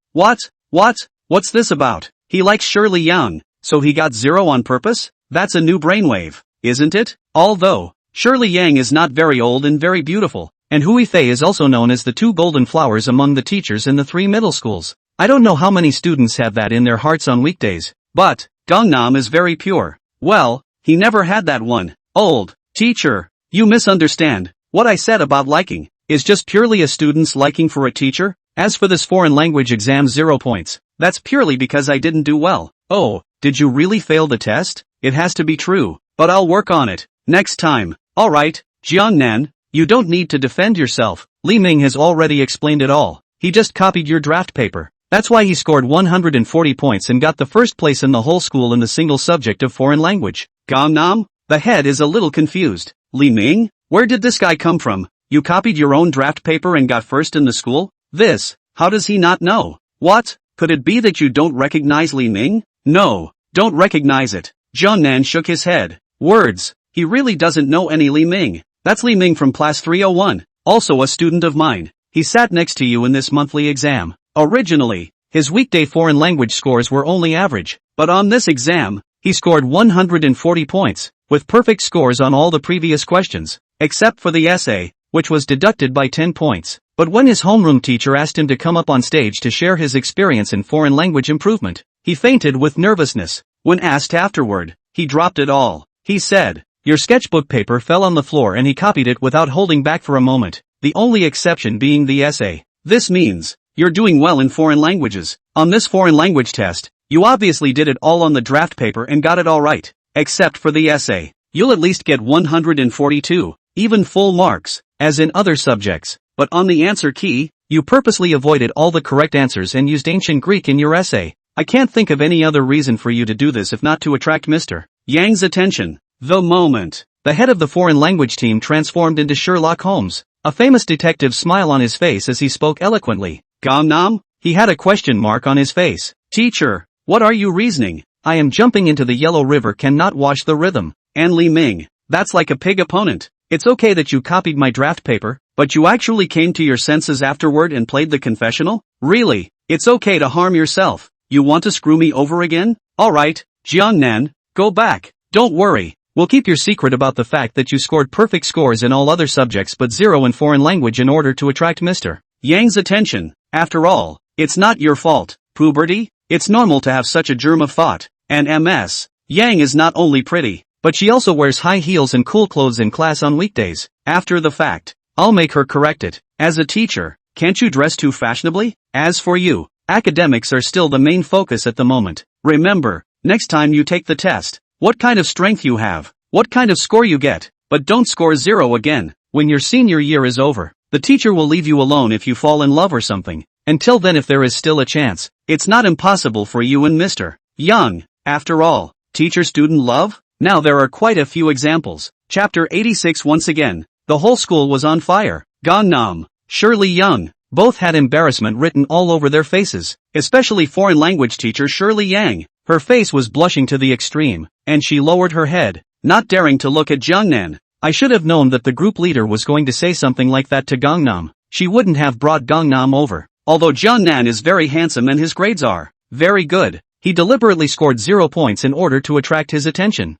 [SPEAKER 1] this about? He likes Shirley Yang, so he got 0 on purpose? That's a new brainwave, isn't it? Although, Shirley Yang is not very old and very beautiful, and Hui Fei is also known as the 2 golden flowers among the teachers in the 3 middle schools. I don't know how many students have that in their hearts on weekdays, but, Gangnam is very pure. Well, he never had that one. Old teacher, you misunderstand. What I said about liking is just purely a student's liking for a teacher. As for this foreign language exam 0 points, that's purely because I didn't do well. Oh, did you really fail the test? It has to be true, but I'll work on it next time. Alright, Jiangnan, you don't need to defend yourself. Li Ming has already explained it all. He just copied your draft paper. That's why he scored 140 points and got the first place in the whole school in the single subject of foreign language. Gangnam? The head is a little confused. Li Ming? Where did this guy come from? You copied your own draft paper and got first in the school? How does he not know? What? Could it be that you don't recognize Li Ming? No, don't recognize it. Jiangnan shook his head. Words. He really doesn't know any Li Ming. That's Li Ming from class 301, also a student of mine. He sat next to you in this monthly exam. Originally, his weekday foreign language scores were only average, but on this exam, he scored 140 points, with perfect scores on all the previous questions, except for the essay, which was deducted by 10 points. But when his homeroom teacher asked him to come up on stage to share his experience in foreign language improvement, he fainted with nervousness. When asked afterward, he dropped it all. He said, your sketchbook paper fell on the floor and he copied it without holding back for a moment, the only exception being the essay. This means, you're doing well in foreign languages. On this foreign language test, you obviously did it all on the draft paper and got it all right, except for the essay. You'll at least get 142, even full marks, as in other subjects. But on the answer key, you purposely avoided all the correct answers and used ancient Greek in your essay. I can't think of any other reason for you to do this if not to attract Mr. Yang's attention. The moment the head of the foreign language team transformed into Sherlock Holmes, a famous detective's smile on his face as he spoke eloquently. Gangnam? He had a question mark on his face. Teacher, what are you reasoning? I am jumping into the yellow river cannot wash the rhythm. And Li Ming, that's like a pig opponent. It's okay that you copied my draft paper, but you actually came to your senses afterward and played the confessional? Really? It's okay to harm yourself. You want to screw me over again? Alright, Jiangnan, go back. Don't worry, we'll keep your secret about the fact that you scored perfect scores in all other subjects but 0 in foreign language in order to attract Mr. Yang's attention. After all, it's not your fault. Puberty? It's normal to have such a germ of thought. And MS. Yang is not only pretty, but she also wears high heels and cool clothes in class on weekdays. After the fact, I'll make her correct it. As a teacher, can't you dress too fashionably? As for you, academics are still the main focus at the moment. Remember, next time you take the test, what kind of strength you have, what kind of score you get, but don't score 0 again. When your senior year is over, the teacher will leave you alone if you fall in love or something. Until then, if there is still a chance, it's not impossible for you and Mr. Young. After all, teacher-student love? Now there are quite a few examples. Chapter 86. Once again, the whole school was on fire. Gangnam, Shirley Young, both had embarrassment written all over their faces, especially foreign language teacher Shirley Yang. Her face was blushing to the extreme, and she lowered her head, not daring to look at Jiangnan. I should have known that the group leader was going to say something like that to Gangnam. She wouldn't have brought Gangnam over. Although Jiangnan is very handsome and his grades are very good, he deliberately scored 0 points in order to attract his attention.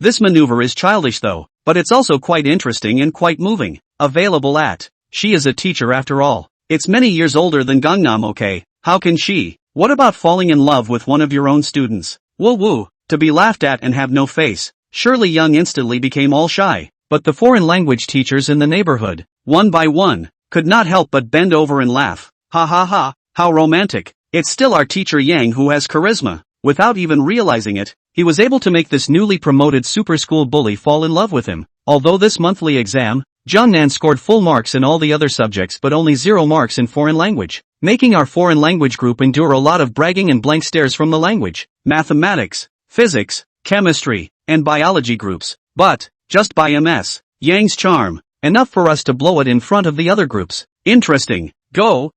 [SPEAKER 1] This maneuver is childish though, but it's also quite interesting and quite moving. Available at. She is a teacher after all. It's many years older than Gangnam, okay? How can she? What about falling in love with one of your own students? Woo woo, to be laughed at and have no face. Shirley Young instantly became all shy, but the foreign language teachers in the neighborhood, one by one, could not help but bend over and laugh. Ha ha ha, how romantic. It's still our teacher Yang who has charisma. Without even realizing it, he was able to make this newly promoted super school bully fall in love with him. Although this monthly exam, Jungnan scored full marks in all the other subjects but only 0 marks in foreign language, making our foreign language group endure a lot of bragging and blank stares from the language, mathematics, physics, chemistry, and biology groups. But, just by Ms. Yang's charm, enough for us to blow it in front of the other groups. Interesting. Go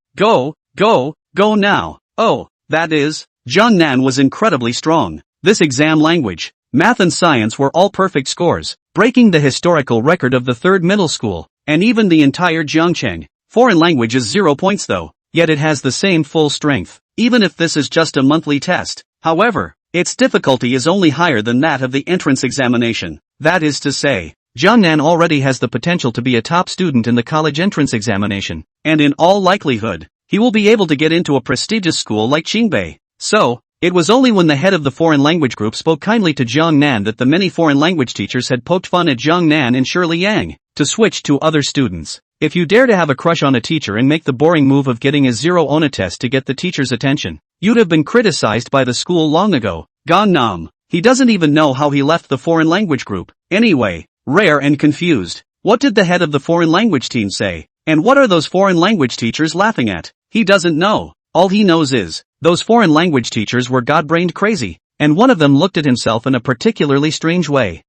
[SPEAKER 1] now. Oh, that is, Jungnan was incredibly strong. This exam language, math and science were all perfect scores, breaking the historical record of the 3rd middle school, and even the entire Jiangcheng. Foreign language is 0 points though, yet it has the same full strength, even if this is just a monthly test. However, its difficulty is only higher than that of the entrance examination. That is to say, Jungnan already has the potential to be a top student in the college entrance examination, and in all likelihood, he will be able to get into a prestigious school like Qingbei. So, it was only when the head of the foreign language group spoke kindly to Jungnan that the many foreign language teachers had poked fun at Jungnan and Shirley Yang, to switch to other students. If you dare to have a crush on a teacher and make the boring move of getting a 0 on a test to get the teacher's attention, you'd have been criticized by the school long ago. Gannam. He doesn't even know how he left the foreign language group. Anyway, rare and confused. What did the head of the foreign language team say? And what are those foreign language teachers laughing at? He doesn't know. All he knows is, those foreign language teachers were god-brained crazy, and one of them looked at himself in a particularly strange way.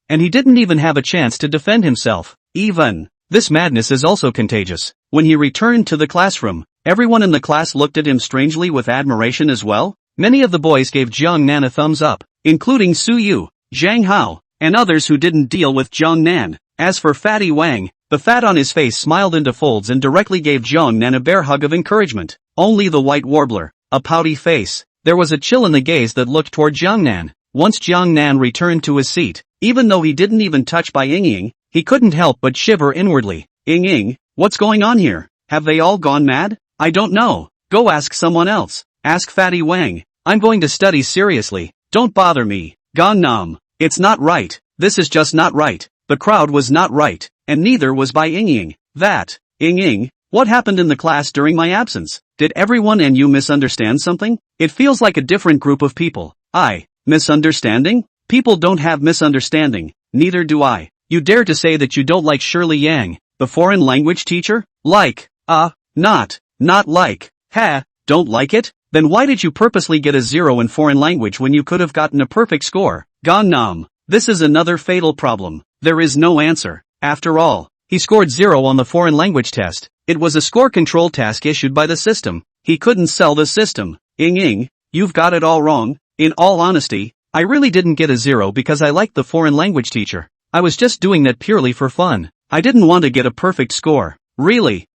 [SPEAKER 1] And he didn't even have a chance to defend himself. This madness is also contagious. When he returned to the classroom, everyone in the class looked at him strangely with admiration as well. Many of the boys gave Jungnan a thumbs up, including Su Yu, Zhang Hao, and others who didn't deal with Jungnan. As for Fatty Wang, the fat on his face smiled into folds and directly gave Jungnan a bear hug of encouragement. Only the white warbler, a pouty face. There was a chill in the gaze that looked toward Jungnan. Once Jungnan returned to his seat, even though he didn't even touch by Ying, he couldn't help but shiver inwardly. Ying, what's going on here? Have they all gone mad? I don't know. Go ask someone else. Ask Fatty Wang. I'm going to study seriously. Don't bother me. Gannam. It's not right. This is just not right. The crowd was not right, and neither was by Ying. Ying, what happened in the class during my absence? Did everyone and you misunderstand something? It feels like a different group of people. Misunderstanding? People don't have misunderstanding. Neither do I. You dare to say that you don't like Shirley Yang, the foreign language teacher? Not like. Don't like it? Then why did you purposely get a 0 in foreign language when you could have gotten a perfect score? Gannam. This is another fatal problem. There is no answer. After all, he scored 0 on the foreign language test. It was a score control task issued by the system. He couldn't sell the system. Ying, you've got it all wrong. In all honesty, I really didn't get a 0 because I liked the foreign language teacher. I was just doing that purely for fun. I didn't want to get a perfect score. Really?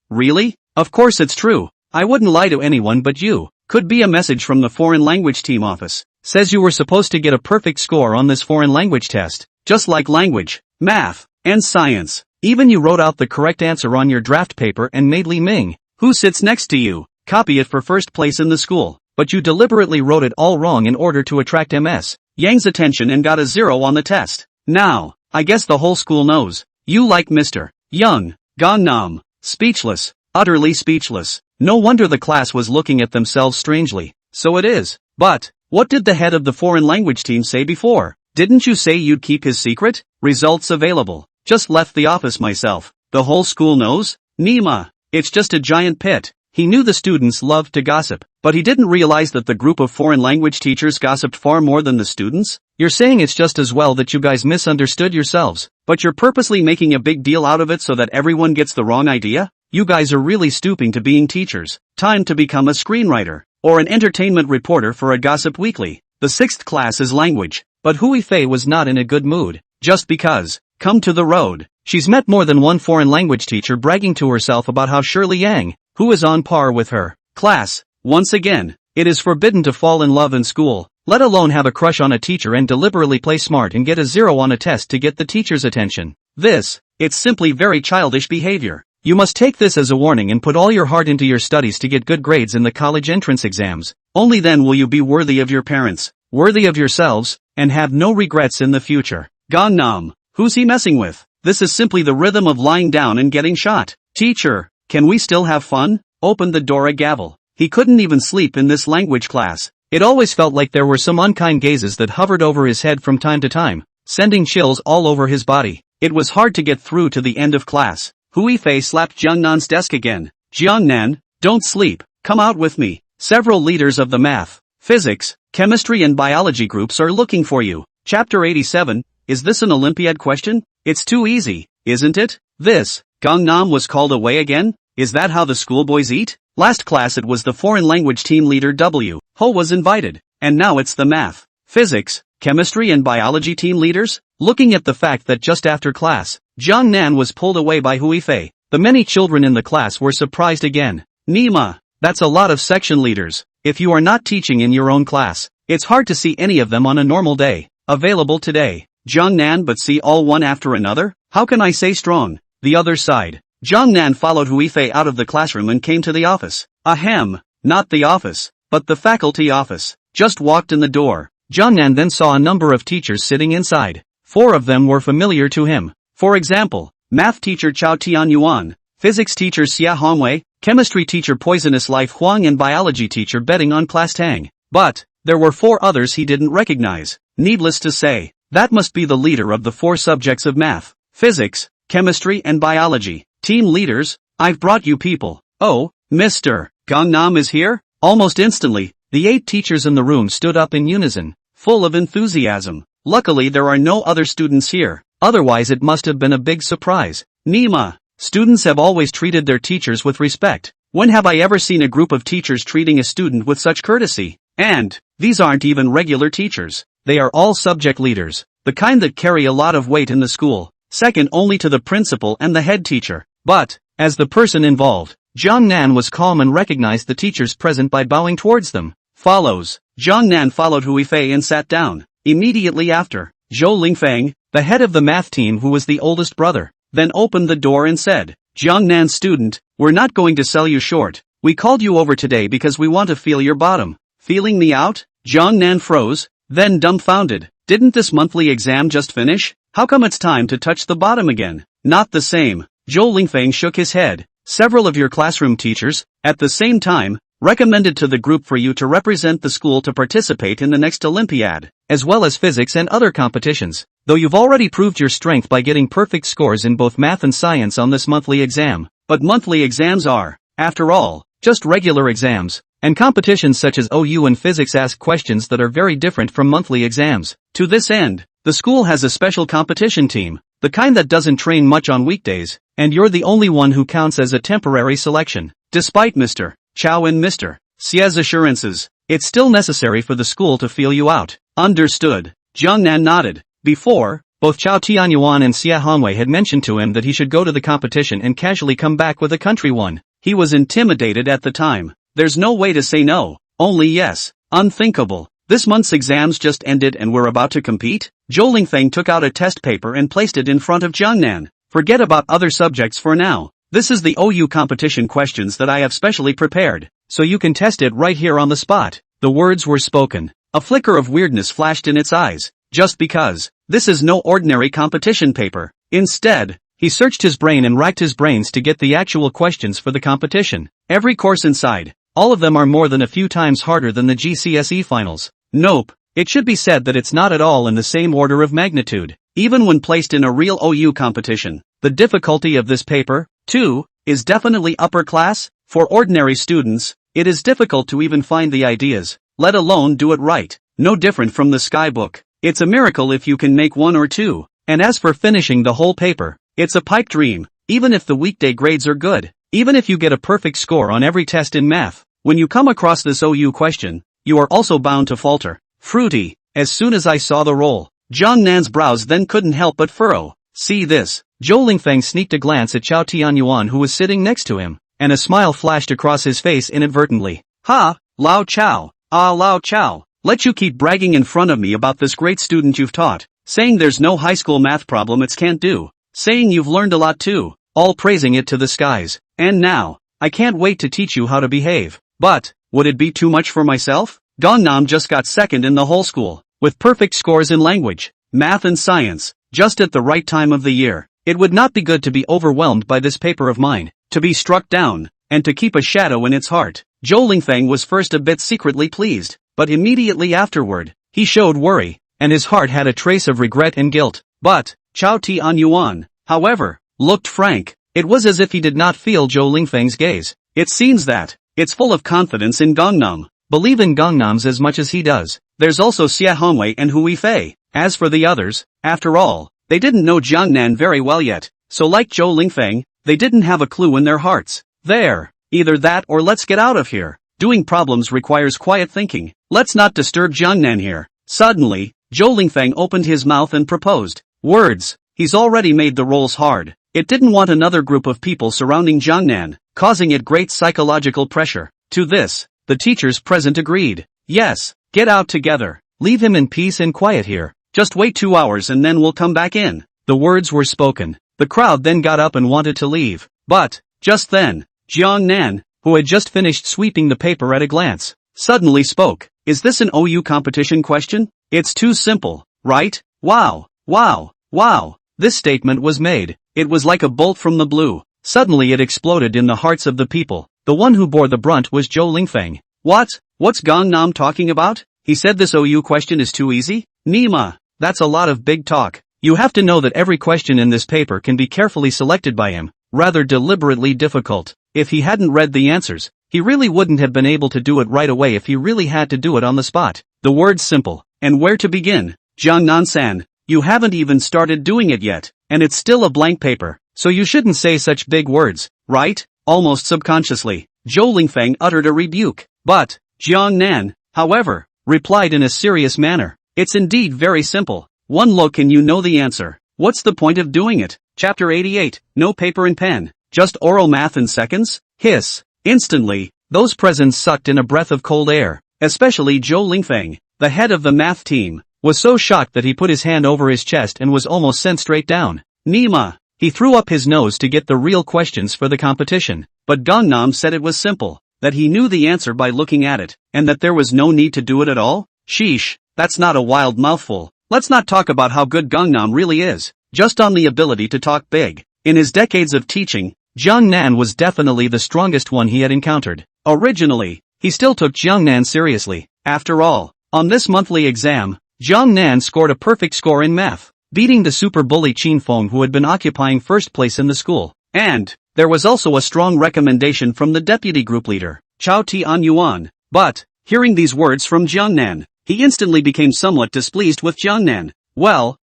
[SPEAKER 1] Of course it's true. I wouldn't lie to anyone but you. Could be a message from the foreign language team office. Says you were supposed to get a perfect score on this foreign language test. Just like language, math, and science. Even you wrote out the correct answer on your draft paper and made Li Ming, who sits next to you, copy it for first place in the school. But you deliberately wrote it all wrong in order to attract Ms. Yang's attention and got a 0 on the test. Now, I guess the whole school knows. You like Mr. Young. Gannam. Speechless. Utterly speechless. No wonder the class was looking at themselves strangely. So it is. But, what did the head of the foreign language team say before? Didn't you say you'd keep his secret? Results available. Just left the office myself. The whole school knows? Nima. It's just a giant pit. He knew the students loved to gossip, but he didn't realize that the group of foreign language teachers gossiped far more than the students? You're saying it's just as well that you guys misunderstood yourselves, but you're purposely making a big deal out of it so that everyone gets the wrong idea? You guys are really stooping to being teachers. Time to become a screenwriter, or an entertainment reporter for a gossip weekly. The 6th class is language, but Hui Fei was not in a good mood, just because. Come to the road. She's met more than one foreign language teacher bragging to herself about how Shirley Yang, who is on par with her class. Once again, it is forbidden to fall in love in school, let alone have a crush on a teacher and deliberately play smart and get a 0 on a test to get the teacher's attention. It's simply very childish behavior. You must take this as a warning and put all your heart into your studies to get good grades in the college entrance exams. Only then will you be worthy of your parents, worthy of yourselves, and have no regrets in the future. Gannam. Who's he messing with? This is simply the rhythm of lying down and getting shot. Teacher, can we still have fun? Opened the door a gavel. He couldn't even sleep in this language class. It always felt like there were some unkind gazes that hovered over his head from time to time, sending chills all over his body. It was hard to get through to the end of class. Hui Fei slapped Jiangnan's desk again. Jiangnan, don't sleep, come out with me. Several leaders of the math, physics, chemistry and biology groups are looking for you. Chapter 87, is this an Olympiad question? It's too easy, isn't it? This, Gangnam was called away again? Is that how the schoolboys eat? Last class it was the foreign language team leader W. Ho was invited, and now it's the math, physics, chemistry and biology team leaders? Looking at the fact that just after class, Jiang Nan was pulled away by Hui Fei, the many children in the class were surprised again. Nima, that's a lot of section leaders. If you are not teaching in your own class, it's hard to see any of them on a normal day. Available today. Jiang Nan, but see all one after another? How can I say strong? The other side. Jiang Nan followed Hui Fei out of the classroom and came to the office. Ahem, not the office, but the faculty office. Just walked in the door. Jiang Nan then saw a number of teachers sitting inside. 4 of them were familiar to him. For example, math teacher Chao Tianyuan, physics teacher Xia Hongwei, chemistry teacher Poisonous Life Huang and biology teacher betting on Class Tang. But, there were 4 others he didn't recognize. Needless to say, that must be the leader of the 4 subjects of math, physics, chemistry and biology. Team leaders, I've brought you people. Oh, Mr. Gangnam is here? Almost instantly, the 8 teachers in the room stood up in unison, full of enthusiasm. Luckily there are no other students here, otherwise it must have been a big surprise. Nima, students have always treated their teachers with respect. When have I ever seen a group of teachers treating a student with such courtesy? And, these aren't even regular teachers. They are all subject leaders, the kind that carry a lot of weight in the school, second only to the principal and the head teacher. But, as the person involved, Jiang Nan was calm and recognized the teachers present by bowing towards them. Follows. Jiang Nan followed Hui Fei and sat down. Immediately after, Zhou Lingfeng, the head of the math team who was the oldest brother, then opened the door and said, Jiang Nan student, we're not going to sell you short. We called you over today because we want to feel your bottom. Feeling me out? Jiang Nan froze, then dumbfounded. Didn't this monthly exam just finish? How come it's time to touch the bottom again? Not the same. Zhou Lingfeng shook his head. Several of your classroom teachers, at the same time, recommended to the group for you to represent the school to participate in the next Olympiad, as well as physics and other competitions. Though you've already proved your strength by getting perfect scores in both math and science on this monthly exam. But monthly exams are, after all, just regular exams, and competitions such as OU and physics ask questions that are very different from monthly exams. To this end, the school has a special competition team, the kind that doesn't train much on weekdays, and you're the only one who counts as a temporary selection. Despite Mr. Chow and Mr. Xie's assurances, it's still necessary for the school to feel you out. Understood. Jiang Nan nodded. Before, both Chao Tianyuan and Xia Hongwei had mentioned to him that he should go to the competition and casually come back with a country one. He was intimidated at the time. There's no way to say no, only yes. Unthinkable. This month's exams just ended and we're about to compete? Zhou Lingfeng took out a test paper and placed it in front of Jiang Nan. Forget about other subjects for now. This is the OU competition questions that I have specially prepared, so you can test it right here on the spot. The words were spoken. A flicker of weirdness flashed in its eyes. Just because. This is no ordinary competition paper. Instead, he searched his brain and racked his brains to get the actual questions for the competition. Every course inside. All of them are more than a few times harder than the GCSE finals. Nope. It should be said that it's not at all in the same order of magnitude. Even when placed in a real OU competition, the difficulty of this paper, too, is definitely upper class. For ordinary students, it is difficult to even find the ideas, let alone do it right. No different from the skybook. It's a miracle if you can make 1 or 2. And as for finishing the whole paper, it's a pipe dream, even if the weekday grades are good. Even if you get a perfect score on every test in math, when you come across this OU question, you are also bound to falter. Fruity. As soon as I saw the roll, Jiang Nan's brows then couldn't help but furrow. See this. Zhou Lingfeng sneaked a glance at Chao Tianyuan who was sitting next to him, and a smile flashed across his face inadvertently. Ha, Lao Chao. Ah, Lao Chao. Let you keep bragging in front of me about this great student you've taught, saying there's no high school math problem it can't do, saying you've learned a lot too, all praising it to the skies. And now, I can't wait to teach you how to behave. But, would it be too much for myself? Gangnam just got second in the whole school, with perfect scores in language, math and science, just at the right time of the year. It would not be good to be overwhelmed by this paper of mine, to be struck down, and to keep a shadow in its heart. Zhou Lingfeng was first a bit secretly pleased. but immediately afterward, he showed worry, and his heart had a trace of regret and guilt. But Chao Tianyuan, however, looked frank. It was as if he did not feel Zhou Lingfeng's gaze. It seems that it's full of confidence in Gangnam. Believe in Gangnams as much as he does. There's also Xia Hongwei and Hui Fei. As for the others, after all, they didn't know Jiangnan very well yet, so like Zhou Lingfeng, they didn't have a clue in their hearts. There, either that or let's get out of here. Doing problems requires quiet thinking. Let's not disturb Jiangnan here. Suddenly, Zhou Lingfeng opened his mouth and proposed. Words. He's already made the roles hard. It didn't want another group of people surrounding Jiangnan, causing it great psychological pressure. To this, the teachers present agreed. Yes, get out together. Leave him in peace and quiet here. Just wait 2 hours and then we'll come back in. The words were spoken. The crowd then got up and wanted to leave. But, just then, Jiangnan, who had just finished sweeping the paper at a glance, suddenly spoke. Is this an OU competition question? It's too simple, right? Wow, wow, wow. This statement was made. It was like a bolt from the blue. Suddenly it exploded in the hearts of the people. The one who bore the brunt was Zhou Lingfeng. What's Gangnam talking about? He said this OU question is too easy? Nima, that's a lot of big talk. You have to know that every question in this paper can be carefully selected by him, rather deliberately difficult. If he hadn't read the answers, he really wouldn't have been able to do it right away if he really had to do it on the spot. The word's simple. And where to begin? Jiangnan-san, you haven't even started doing it yet, and it's still a blank paper, so you shouldn't say such big words, right? Almost subconsciously, Zhou Lingfeng uttered a rebuke. But Jiangnan, however, replied in a serious manner. It's indeed very simple. One look and you know the answer. What's the point of doing it? Chapter 88, no paper and pen. Just oral math in seconds? Hiss. Instantly, those present sucked in a breath of cold air. Especially Zhou Lingfeng, the head of the math team, was so shocked that he put his hand over his chest and was almost sent straight down. Nima. He threw up his nose to get the real questions for the competition. But Gangnam said it was simple, that he knew the answer by looking at it, and that there was no need to do it at all? Sheesh, that's not a wild mouthful. Let's not talk about how good Gangnam really is, just on the ability to talk big. In his decades of teaching, Jiangnan was definitely the strongest one he had encountered. Originally, he still took Jiangnan seriously. After all, on this monthly exam, Jiangnan scored a perfect score in math, beating the super bully Qin Feng who had been occupying first place in the school. And there was also a strong recommendation from the deputy group leader, Chao Tianyuan. But, hearing these words from Jiangnan, he instantly became somewhat displeased with Jiangnan. Well,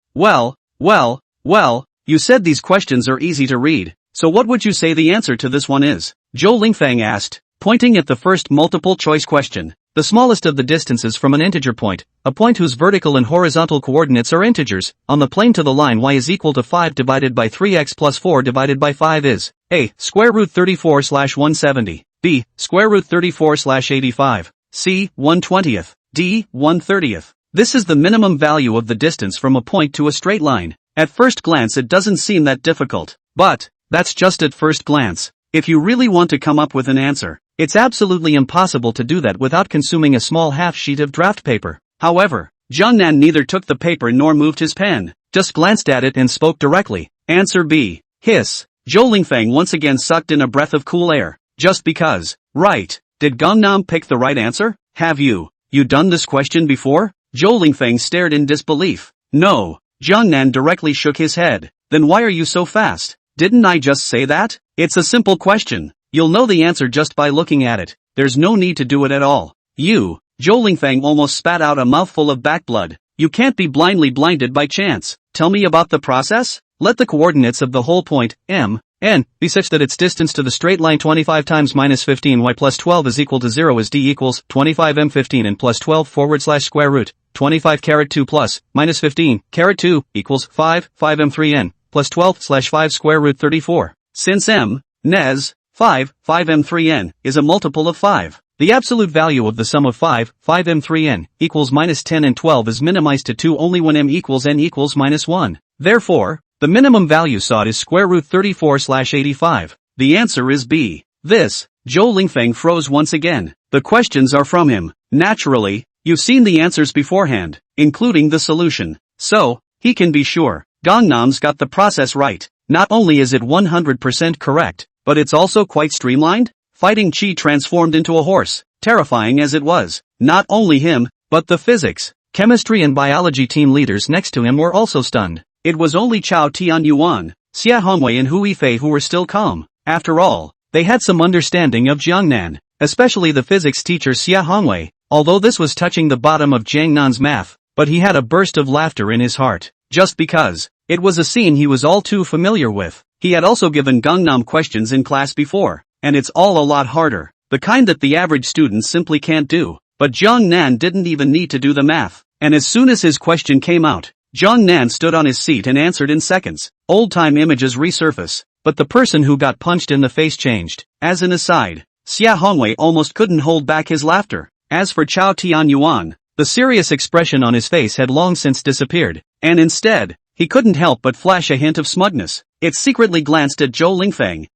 [SPEAKER 1] you said these questions are easy to read, so what would you say the answer to this one is? Zhou Lingfeng asked, pointing at the first multiple choice question. The smallest of the distances from an integer point, a point whose vertical and horizontal coordinates are integers, on the plane to the line y is equal to 5 divided by 3x plus 4 divided by 5 is a. Square root 34/170, b. Square root 34/85, c. 1/20th, d. 1/30th. This is the minimum value of the distance from a point to a straight line. At first glance it doesn't seem that difficult, but that's just at first glance. If you really want to come up with an answer, it's absolutely impossible to do that without consuming a small half sheet of draft paper. However, Jiangnan neither took the paper nor moved his pen, just glanced at it and spoke directly. Answer B. Hiss. Zhou Lingfeng once again sucked in a breath of cool air. Just because. Right. Did Gangnam pick the right answer? Have you done this question before? Zhou Lingfeng stared in disbelief. No. Jiangnan directly shook his head. Then why are you so fast? Didn't I just say that? It's a simple question. You'll know the answer just by looking at it. There's no need to do it at all. Zhou Lingfeng almost spat out a mouthful of backblood. You can't be blindly blinded by chance. Tell me about the process? Let the coordinates of the whole point, m, n, be such that its distance to the straight line 25 times minus 15 y plus 12 is equal to 0 as d equals 25 m 15 and plus 12 / square root 25 caret 2 plus minus 15 caret 2 equals 5 m 3n plus 12/5 square root 34. Since m, nes, 5 m 3n, is a multiple of 5, the absolute value of the sum of 5 m 3n, equals minus 10 and 12 is minimized to 2 only when m equals n equals minus 1. Therefore, the minimum value sought is square root 34/85. The answer is B. This, Zhou Lingfeng froze once again. The questions are from him. Naturally, you've seen the answers beforehand, including the solution. So, he can be sure. Gangnam's got the process right. Not only is it 100% correct, but it's also quite streamlined. Fighting Qi transformed into a horse. terrifying as it was. Not only him, but the physics, chemistry and biology team leaders next to him were also stunned. It was only Chao Tianyuan, Xia Hongwei and Hu Yifei who were still calm. After all, they had some understanding of Jiangnan, especially the physics teacher Xia Hongwei, although this was touching the bottom of Jiangnan's math, but he had a burst of laughter in his heart, just because it was a scene he was all too familiar with. He had also given Gangnam questions in class before, and it's all a lot harder, the kind that the average student simply can't do. But Jiangnan didn't even need to do the math, and as soon as his question came out, Jiangnan stood on his seat and answered in seconds. Old-time images resurface, but the person who got punched in the face changed. As an aside, Xia Hongwei almost couldn't hold back his laughter. As for Chao Tianyuan, the serious expression on his face had long since disappeared, and instead, he couldn't help but flash a hint of smugness. It secretly glanced at Zhou Lingfeng.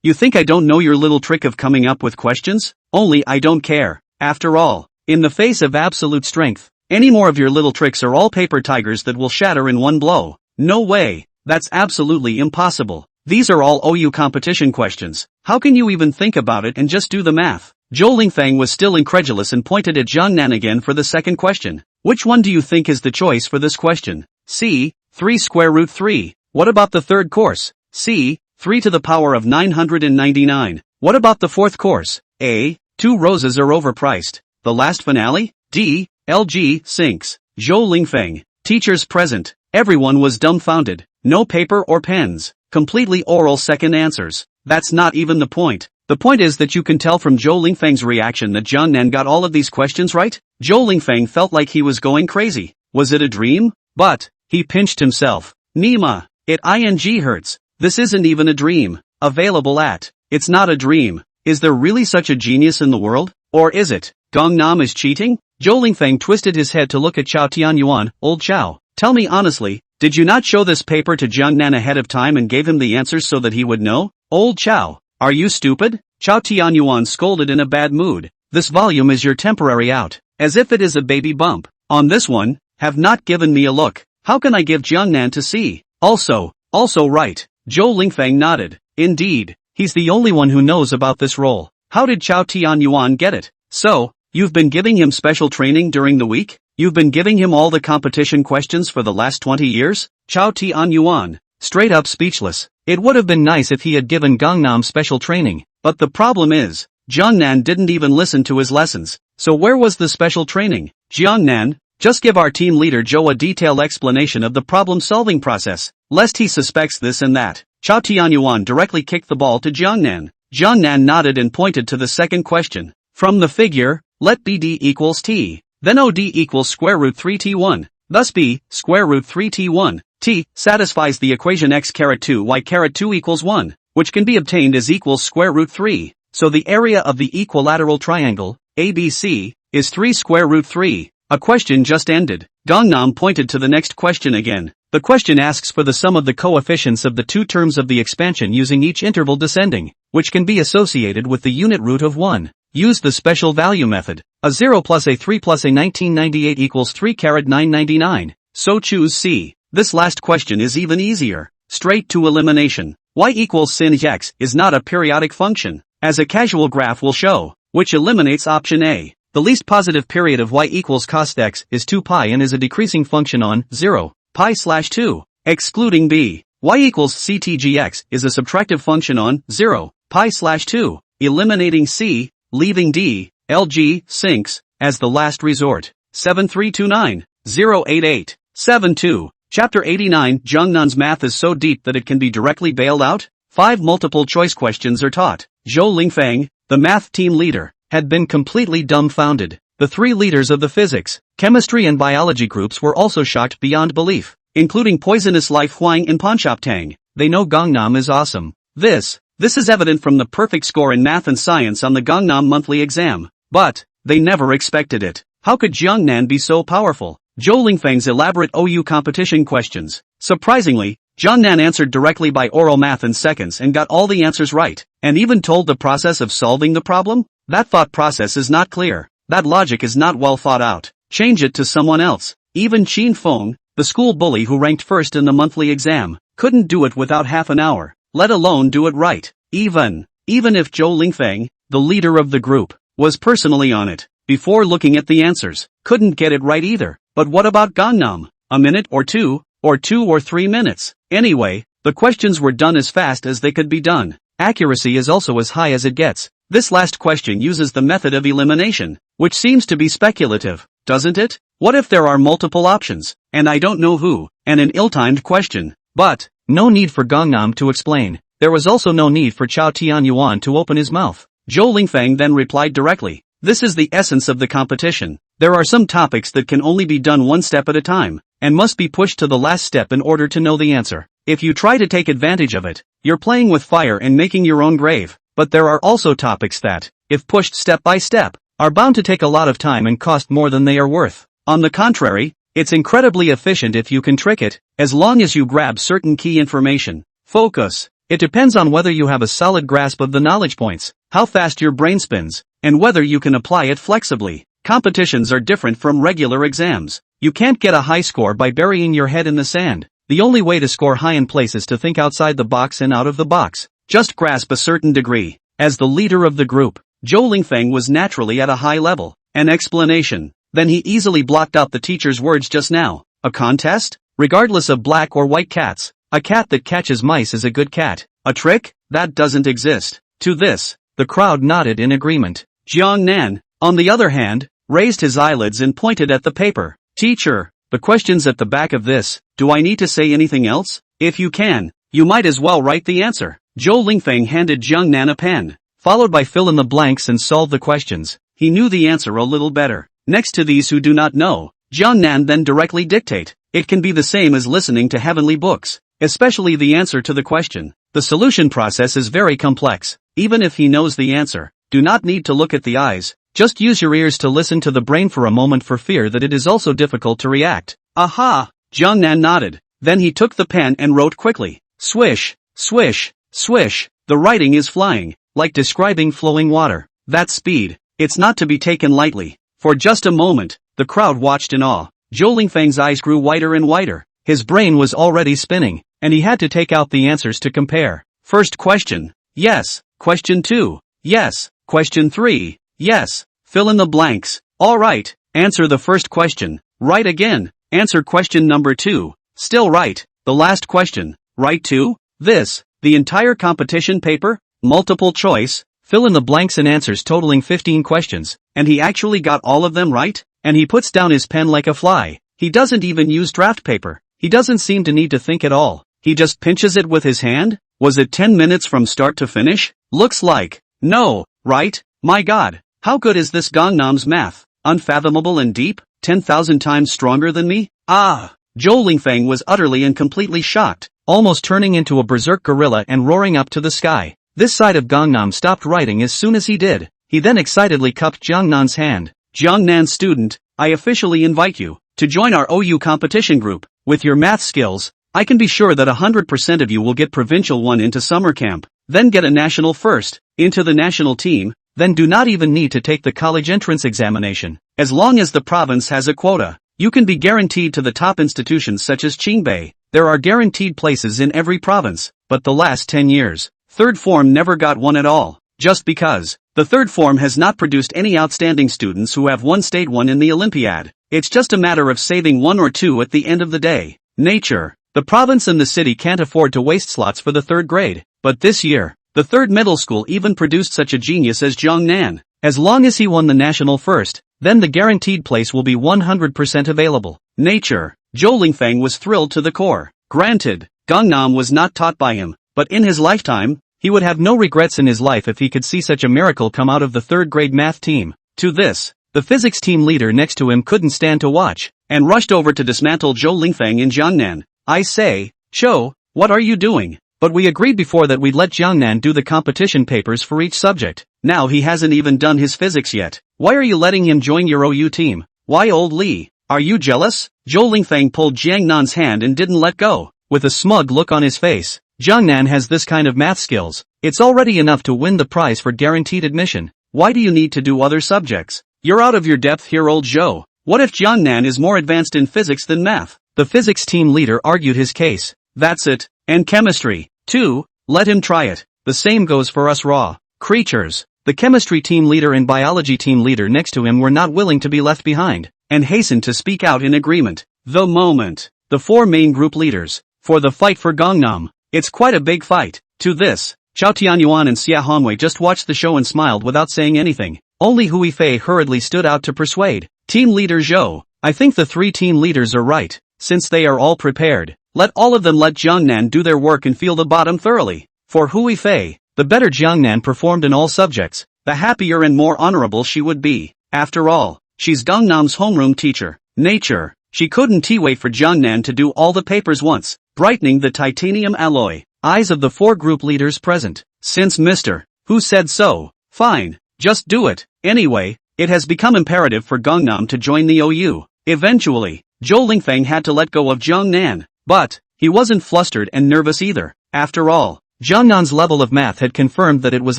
[SPEAKER 1] You think I don't know your little trick of coming up with questions? Only I don't care. After all, in the face of absolute strength, any more of your little tricks are all paper tigers that will shatter in one blow. No way, that's absolutely impossible. These are all OU competition questions. How can you even think about it and just do the math? Zhou Lingfeng was still incredulous and pointed at Jiangnan again for the second question. Which one do you think is the choice for this question? C, 3 square root 3. What about the third course? C, 3 to the power of 999. What about the fourth course? A, 2 roses are overpriced. The last finale? D, LG sinks. Zhou Lingfeng. Teachers present. Everyone was dumbfounded. No paper or pens. Completely oral second answers. That's not even the point. The point is that you can tell from Zhou Lingfeng's reaction that Jiangnan got all of these questions right. Zhou Lingfeng felt like he was going crazy. Was it a dream? But he pinched himself. Nima, it ing hurts. This isn't even a dream. Available at. It's not a dream. Is there really such a genius in the world? Or is it? Gangnam is cheating? Zhou Lingfeng twisted his head to look at Chao Tianyuan. Old Chao, tell me honestly, did you not show this paper to Jiangnan ahead of time and gave him the answers so that he would know? Old Chao, are you stupid? Chao Tianyuan scolded in a bad mood. This volume is your temporary out. As if it is a baby bump. On this one, have not given me a look. How can I give Jiangnan to see? Also right. Zhou Lingfeng nodded. Indeed, he's the only one who knows about this role. How did Chao Tianyuan get it? So, you've been giving him special training during the week? You've been giving him all the competition questions for the last 20 years? Chao Tianyuan, straight up speechless. It would have been nice if he had given Gangnam special training, but the problem is, Jiangnan didn't even listen to his lessons. So where was the special training? Jiangnan, just give our team leader Zhou a detailed explanation of the problem-solving process, lest he suspects this and that. Chao Tianyuan directly kicked the ball to Jiangnan. Jiangnan nodded and pointed to the second question. From the figure, let BD equals T. Then OD equals square root 3T1. Thus B, square root 3T1. T, satisfies the equation x caret 2 y caret 2 equals 1, which can be obtained as equals square root 3. So the area of the equilateral triangle, ABC, is 3 square root 3. A question just ended. Gangnam pointed to the next question again. The question asks for the sum of the coefficients of the two terms of the expansion using each interval descending, which can be associated with the unit root of 1. Use the special value method. A 0 plus a 3 plus a 1998 equals 3 caret 999. So choose C. This last question is even easier. Straight to elimination. Y equals sin x is not a periodic function, as a casual graph will show, which eliminates option A. The least positive period of y equals cos x is 2 pi and is a decreasing function on 0, pi slash 2, excluding B. Y equals ctgx is a subtractive function on 0, pi slash 2, eliminating C, leaving D, LG, sinks, as the last resort. 7329-088-72. Chapter 89. Jiangnan's math is so deep that it can be directly bailed out? 5 multiple choice questions are taught. Zhou Lingfeng, the math team leader, had been completely dumbfounded. The 3 leaders of the physics, chemistry and biology groups were also shocked beyond belief, including poisonous life Huang and Ponchop Tang. They know Gangnam is awesome. This is evident from the perfect score in math and science on the Gangnam monthly exam. But they never expected it. How could Jiangnan be so powerful? Zhou Lingfeng's elaborate OU competition questions. Surprisingly, Jiangnan answered directly by oral math in seconds and got all the answers right, and even told the process of solving the problem? That thought process is not clear. That logic is not well thought out. Change it to someone else. Even Qin Feng, the school bully who ranked first in the monthly exam, couldn't do it without half an hour, let alone do it right. Even if Zhou Lingfeng, the leader of the group, was personally on it. Before looking at the answers, couldn't get it right either. But what about Gangnam? A minute or 2 or 3 minutes. Anyway, the questions were done as fast as they could be done. Accuracy is also as high as it gets. This last question uses the method of elimination, which seems to be speculative, doesn't it? What if there are multiple options, and I don't know who, and an ill-timed question? But, no need for Gangnam to explain. There was also no need for Chao Tianyuan to open his mouth. Zhou Lingfeng then replied directly. This is the essence of the competition. There are some topics that can only be done one step at a time, and must be pushed to the last step in order to know the answer. If you try to take advantage of it, you're playing with fire and making your own grave. But there are also topics that, if pushed step by step, are bound to take a lot of time and cost more than they are worth. On the contrary, it's incredibly efficient if you can trick it, as long as you grab certain key information. Focus. It depends on whether you have a solid grasp of the knowledge points, how fast your brain spins, and whether you can apply it flexibly. Competitions are different from regular exams. You can't get a high score by burying your head in the sand. The only way to score high in place is to think outside the box and out of the box. Just grasp a certain degree. As the leader of the group, Zhou Lingfeng was naturally at a high level. An explanation. Then he easily blocked out the teacher's words just now. A contest? Regardless of black or white cats, a cat that catches mice is a good cat. A trick? That doesn't exist. To this, the crowd nodded in agreement. Jiang Nan, on the other hand, raised his eyelids and pointed at the paper. Teacher, the question's at the back of this. Do I need to say anything else? If you can, you might as well write the answer. Zhou Lingfeng handed Jiang Nan a pen, followed by fill in the blanks and solve the questions. He knew the answer a little better. Next to these who do not know, Jiang Nan then directly dictate. It can be the same as listening to heavenly books, especially the answer to the question. The solution process is very complex. Even if he knows the answer, do not need to look at the eyes. Just use your ears to listen to the brain for a moment for fear that it is also difficult to react. Aha! Jiang Nan nodded. Then he took the pen and wrote quickly. Swish, swish, swish. The writing is flying, like describing flowing water. That speed, it's not to be taken lightly. For just a moment, the crowd watched in awe. Zhou Lingfeng's eyes grew wider and wider. His brain was already spinning, and he had to take out the answers to compare. First question. Yes. Question 2. Yes. Question 3. Yes. Fill in the blanks. Alright. Answer the first question. Right again. Answer question number 2. Still right. The last question. Right too? This. The entire competition paper? Multiple choice. Fill in the blanks and answers totaling 15 questions. And he actually got all of them right? And he puts down his pen like a fly. He doesn't even use draft paper. He doesn't seem to need to think at all. He just pinches it with his hand? Was it 10 minutes from start to finish? Looks like. No, right? My god. How good is this Gangnam's math? Unfathomable and deep? 10,000 times stronger than me? Ah! Zhou Lingfeng was utterly and completely shocked, almost turning into a berserk gorilla and roaring up to the sky. This side of Gangnam stopped writing as soon as he did. He then excitedly cupped Jiang Nan's hand. Jiang Nan student, I officially invite you to join our OU competition group. With your math skills, I can be sure that 100% of you will get Provincial 1 into summer camp, then get a national first, into the national team, then do not even need to take the college entrance examination. As long as the province has a quota, you can be guaranteed to the top institutions such as Qingbei. There are guaranteed places in every province, but the last 10 years, third form never got one at all, just because. The third form has not produced any outstanding students who have won state one in the Olympiad. It's just a matter of saving 1 or 2 at the end of the day. Nature. The province and the city can't afford to waste slots for the third grade. But this year, the third middle school even produced such a genius as Jiang Nan. As long as he won the national first, then the guaranteed place will be 100% available. Nature. Zhou Lingfeng was thrilled to the core. Granted, Gangnam was not taught by him, but in his lifetime, he would have no regrets in his life if he could see such a miracle come out of the third grade math team. To this, the physics team leader next to him couldn't stand to watch, and rushed over to dismantle Zhou Lingfeng and Jiang Nan. I say, Cho, what are you doing? But we agreed before that we'd let Jiang Nan do the competition papers for each subject. Now he hasn't even done his physics yet. Why are you letting him join your OU team? Why old Lee? Are you jealous? Zhou Lingfeng pulled Jiang Nan's hand and didn't let go. With a smug look on his face, Jiang Nan has this kind of math skills. It's already enough to win the prize for guaranteed admission. Why do you need to do other subjects? You're out of your depth here, old Zhou. What if Jiang Nan is more advanced in physics than math? The physics team leader argued his case. That's it. And chemistry, too. Let him try it. The same goes for us raw creatures. The chemistry team leader and biology team leader next to him were not willing to be left behind, and hastened to speak out in agreement. The moment. The four main group leaders. For the fight for Gangnam. It's quite a big fight. To this, Chao Tianyuan and Xia Hongwei just watched the show and smiled without saying anything. Only Hui Fei hurriedly stood out to persuade. Team leader Zhou. I think the three team leaders are right. Since they are all prepared, let all of them let Jiangnan do their work and feel the bottom thoroughly. For Hui Fei, the better Jiangnan performed in all subjects, the happier and more honorable she would be. After all, she's Gangnam's homeroom teacher. Nature. She couldn't wait for Jiangnan to do all the papers once, brightening the titanium alloy eyes of the four group leaders present. Since Mr. Who said so? Fine, just do it. Anyway, it has become imperative for Gangnam to join the OU. Eventually, Zhou Lingfeng had to let go of Jiangnan, but he wasn't flustered and nervous either. After all, Jiangnan's level of math had confirmed that it was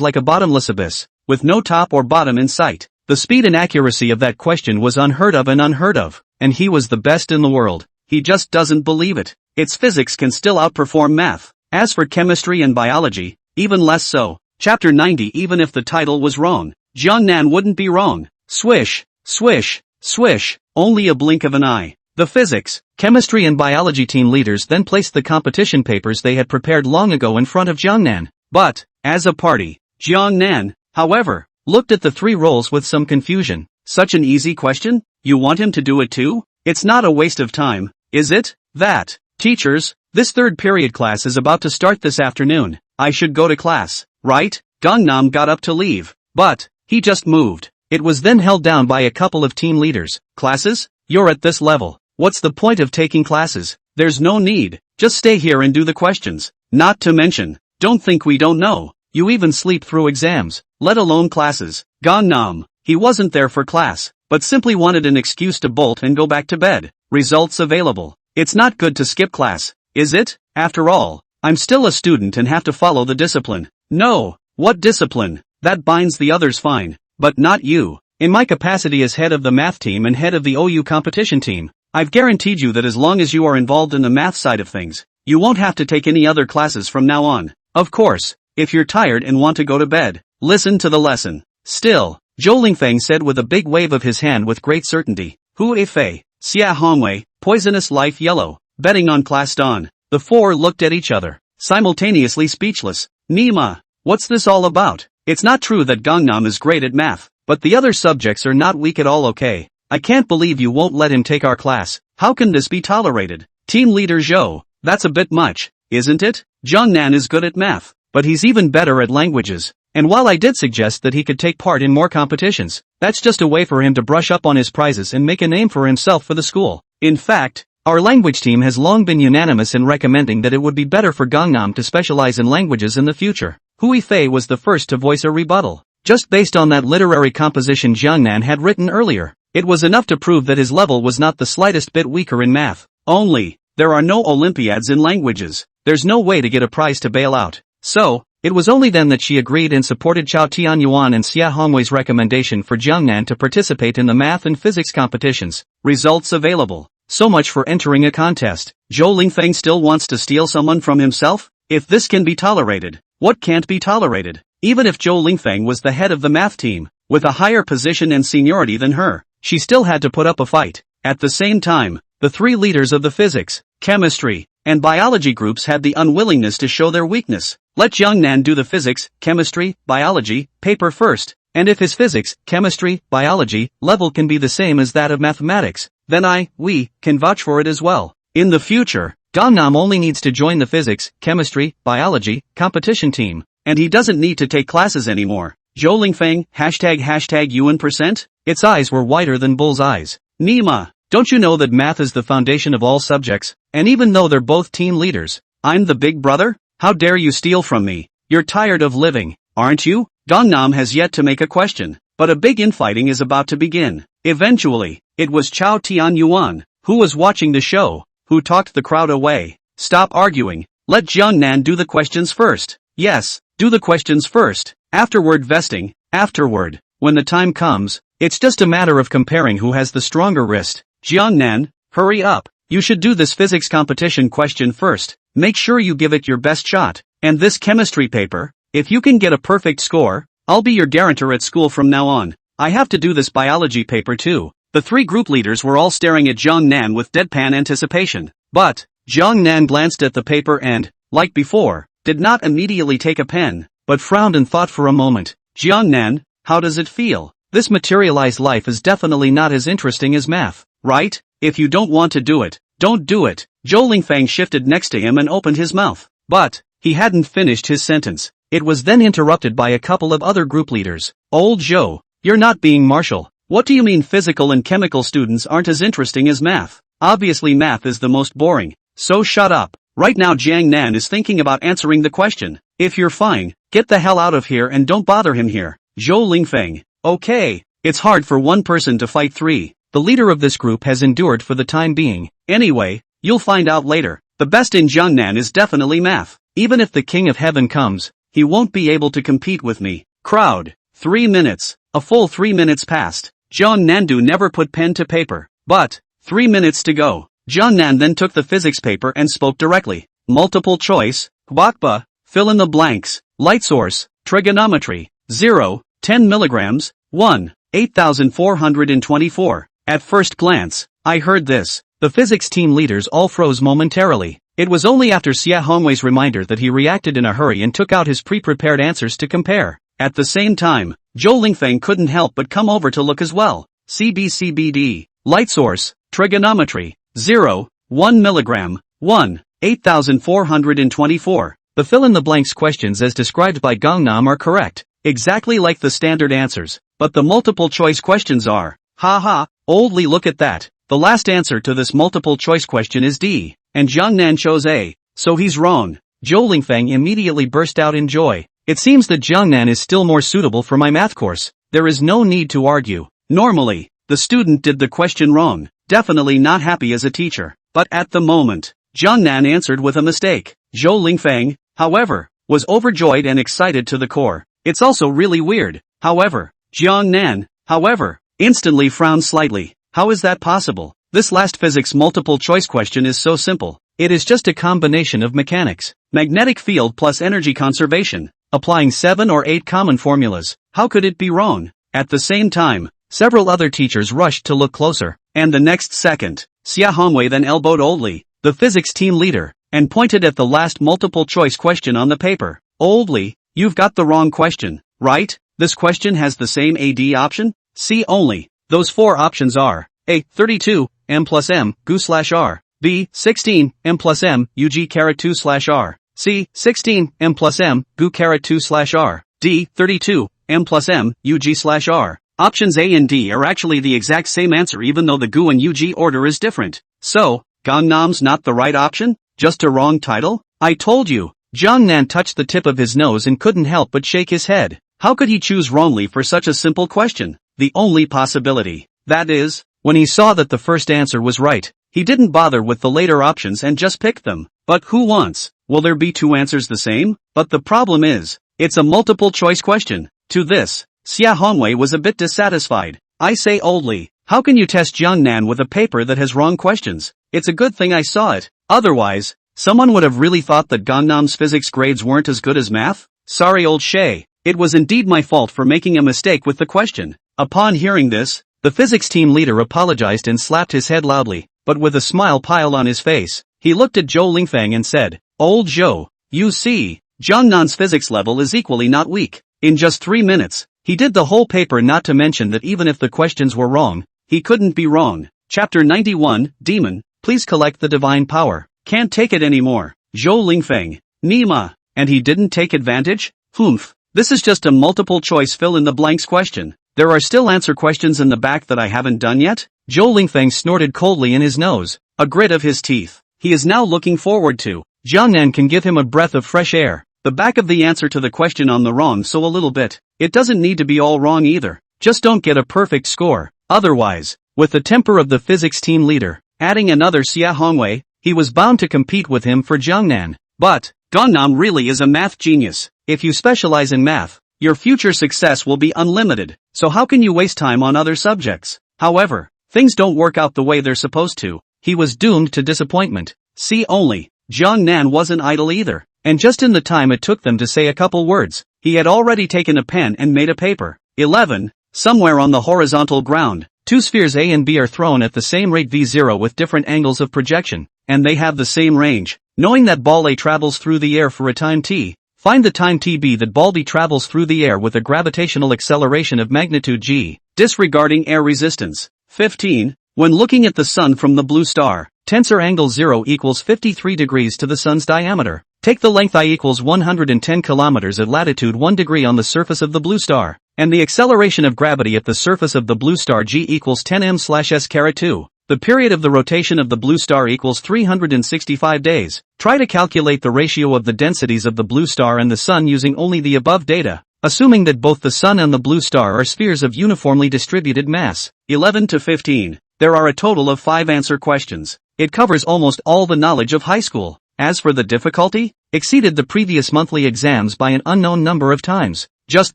[SPEAKER 1] like a bottomless abyss, with no top or bottom in sight. The speed and accuracy of that question was unheard of, and he was the best in the world. He just doesn't believe it. Its physics can still outperform math. As for chemistry and biology, even less so. Chapter 90. Even if the title was wrong, Jiangnan wouldn't be wrong. Swish, swish, swish, only a blink of an eye. The physics, chemistry and biology team leaders then placed the competition papers they had prepared long ago in front of Jiangnan. But, as a party, Jiangnan, however, looked at the three roles with some confusion. Such an easy question? You want him to do it too? It's not a waste of time, is it? That. Teachers, this third period class is about to start this afternoon. I should go to class, right? Gangnam got up to leave, but he just moved. It was then held down by a couple of team leaders. Classes? You're at this level. What's the point of taking classes? There's no need. Just stay here and do the questions. Not to mention, don't think we don't know. You even sleep through exams, let alone classes. Gangnam. He wasn't there for class, but simply wanted an excuse to bolt and go back to bed. Results available. It's not good to skip class, is it? After all, I'm still a student and have to follow the discipline. No, what discipline? That binds the others fine, but not you. In my capacity as head of the math team and head of the OU competition team, I've guaranteed you that as long as you are involved in the math side of things, you won't have to take any other classes from now on. Of course, if you're tired and want to go to bed, listen to the lesson. Still, Zhou Lingfeng said with a big wave of his hand with great certainty. Hui Fei, Xia Hongwei, Poisonous Life Yellow, betting on class Dawn. The four looked at each other, simultaneously speechless. Nima, what's this all about? It's not true that Gangnam is great at math, but the other subjects are not weak at all. Okay, I can't believe you won't let him take our class. How can this be tolerated? Team leader Zhou, that's a bit much, isn't it? Jiangnan is good at math, but he's even better at languages. And while I did suggest that he could take part in more competitions, that's just a way for him to brush up on his prizes and make a name for himself for the school. In fact, our language team has long been unanimous in recommending that it would be better for Gangnam to specialize in languages in the future. Hui Fei was the first to voice a rebuttal. Just based on that literary composition Jiangnan had written earlier, it was enough to prove that his level was not the slightest bit weaker in math. Only, there are no Olympiads in languages. There's no way to get a prize to bail out. So, it was only then that she agreed and supported Chao Tianyuan and Xia Hongwei's recommendation for Jiangnan to participate in the math and physics competitions. Results available. So much for entering a contest. Zhou Lingfeng still wants to steal someone from himself? If this can be tolerated, what can't be tolerated? Even if Zhou Lingfeng was the head of the math team, with a higher position and seniority than her, she still had to put up a fight. At the same time, the three leaders of the physics, chemistry, and biology groups had the unwillingness to show their weakness. Let Jiangnan do the physics, chemistry, biology, paper first, and if his physics, chemistry, biology, level can be the same as that of mathematics, then we, can vouch for it as well. In the future, Gangnam only needs to join the physics, chemistry, biology, competition team, and he doesn't need to take classes anymore. Zhou Lingfeng, ### Yuan%? Its eyes were wider than bull's eyes. Nima, don't you know that math is the foundation of all subjects? And even though they're both team leaders, I'm the big brother? How dare you steal from me? You're tired of living, aren't you? Gangnam has yet to make a question, but a big infighting is about to begin. Eventually, it was Chao Tianyuan, who was watching the show, who talked the crowd away. Stop arguing. Let Jiangnan do the questions first. Yes, do the questions first. Afterward vesting, afterward. When the time comes, it's just a matter of comparing who has the stronger wrist. Jiangnan, hurry up. You should do this physics competition question first. Make sure you give it your best shot. And this chemistry paper, if you can get a perfect score, I'll be your guarantor at school from now on. I have to do this biology paper too. The three group leaders were all staring at Jiang Nan with deadpan anticipation. But, Jiang Nan glanced at the paper and, like before, did not immediately take a pen, but frowned and thought for a moment. Jiang Nan, how does it feel? This materialized life is definitely not as interesting as math, right? If you don't want to do it, don't do it. Zhou Lingfang shifted next to him and opened his mouth. But, he hadn't finished his sentence. It was then interrupted by a couple of other group leaders. Old Zhou, you're not being martial. What do you mean physical and chemical students aren't as interesting as math? Obviously math is the most boring. So shut up. Right now Jiang Nan is thinking about answering the question. If you're fine, get the hell out of here and don't bother him here. Zhou Lingfeng. Okay. It's hard for one person to fight three. The leader of this group has endured for the time being. Anyway, you'll find out later. The best in Jiangnan is definitely math. Even if the King of Heaven comes, he won't be able to compete with me. Crowd. 3 minutes. A full 3 minutes passed. Jiang Nandu never put pen to paper. But, 3 minutes to go. Jiang Nan then took the physics paper and spoke directly. Multiple choice, Bakba, fill in the blanks, light source, trigonometry, 0, 10 milligrams, 1, 8,424. At first glance, I heard this. The physics team leaders all froze momentarily. It was only after Xia Hongwei's reminder that he reacted in a hurry and took out his pre-prepared answers to compare. At the same time, Zhou Lingfeng couldn't help but come over to look as well. CBCBD, light source, trigonometry, 0, 1 milligram, 1, 8,424. The fill-in-the-blanks questions as described by Gangnam are correct, exactly like the standard answers, but the multiple-choice questions are. Haha, oldly look at that. The last answer to this multiple-choice question is D, and Jiangnan chose A, so he's wrong. Zhou Lingfeng immediately burst out in joy. It seems that Jiangnan is still more suitable for my math course. There is no need to argue. Normally, the student did the question wrong, definitely not happy as a teacher. But at the moment, Jiangnan answered with a mistake. Zhou Lingfeng, however, was overjoyed and excited to the core. It's also really weird. However, Jiangnan, however, instantly frowned slightly. How is that possible? This last physics multiple choice question is so simple. It is just a combination of mechanics, magnetic field plus energy conservation, applying 7 or 8 common formulas. How could it be wrong? At the same time, several other teachers rushed to look closer, and the next second, Xia Hongwei then elbowed Oldly, the physics team leader, and pointed at the last multiple choice question on the paper. Oldly, you've got the wrong question, right? This question has the same AD option? C only. Those 4 options are A. 32, M plus M, gu/R, B. 16, M plus M, UG2/R, C. 16, M plus M, gu2/R, D. 32, M plus M, UG/R. Options A and D are actually the exact same answer even though the gu and UG order is different. So, Gangnam's not the right option? Just a wrong title? I told you. Jiangnan touched the tip of his nose and couldn't help but shake his head. How could he choose wrongly for such a simple question? The only possibility, that is, when he saw that the first answer was right, he didn't bother with the later options and just picked them. But who wants? Will there be 2 answers the same? But the problem is, it's a multiple choice question. To this, Xia Hongwei was a bit dissatisfied. I say Oldly, how can you test Jiangnan with a paper that has wrong questions? It's a good thing I saw it. Otherwise, someone would have really thought that Gangnam's physics grades weren't as good as math? Sorry old Shay. It was indeed my fault for making a mistake with the question. Upon hearing this, the physics team leader apologized and slapped his head loudly, but with a smile piled on his face. He looked at Zhou Lingfeng and said, Old Zhou, you see, Jiangnan's physics level is equally not weak. In just 3 minutes, he did the whole paper, not to mention that even if the questions were wrong, he couldn't be wrong. Chapter 91, Demon, please collect the divine power. Can't take it anymore. Zhou Lingfeng, Nima, and he didn't take advantage? Humph. This is just a multiple choice fill in the blanks question. There are still answer questions in the back that I haven't done yet? Zhou Lingfeng snorted coldly in his nose, a grit of his teeth. He is now looking forward to. Jiangnan can give him a breath of fresh air. The back of the answer to the question on the wrong so a little bit. It doesn't need to be all wrong either. Just don't get a perfect score. Otherwise, with the temper of the physics team leader, adding another Xia Hongwei, he was bound to compete with him for Jiangnan. But, Gangnam really is a math genius. If you specialize in math, your future success will be unlimited. So how can you waste time on other subjects? However, things don't work out the way they're supposed to. He was doomed to disappointment. See only, Jiangnan wasn't idle either. And just in the time it took them to say a couple words, He had already taken a pen and made a paper. 11. Somewhere on the horizontal ground, two spheres A and B are thrown at the same rate v0 with different angles of projection, and they have the same range. Knowing that ball A travels through the air for a time t, find the time tb that ball B travels through the air with a gravitational acceleration of magnitude g, disregarding air resistance. 15. When looking at the sun from the blue star, tensor angle 0 equals 53 degrees to the sun's diameter. Take the length I equals 110 kilometers at latitude 1 degree on the surface of the blue star, and the acceleration of gravity at the surface of the blue star g equals 10 m/s². The period of the rotation of the blue star equals 365 days. Try to calculate the ratio of the densities of the blue star and the sun using only the above data, assuming that both the sun and the blue star are spheres of uniformly distributed mass. 11 to 15. There are a total of 5 answer questions. It covers almost all the knowledge of high school. As for the difficulty, exceeded the previous monthly exams by an unknown number of times, just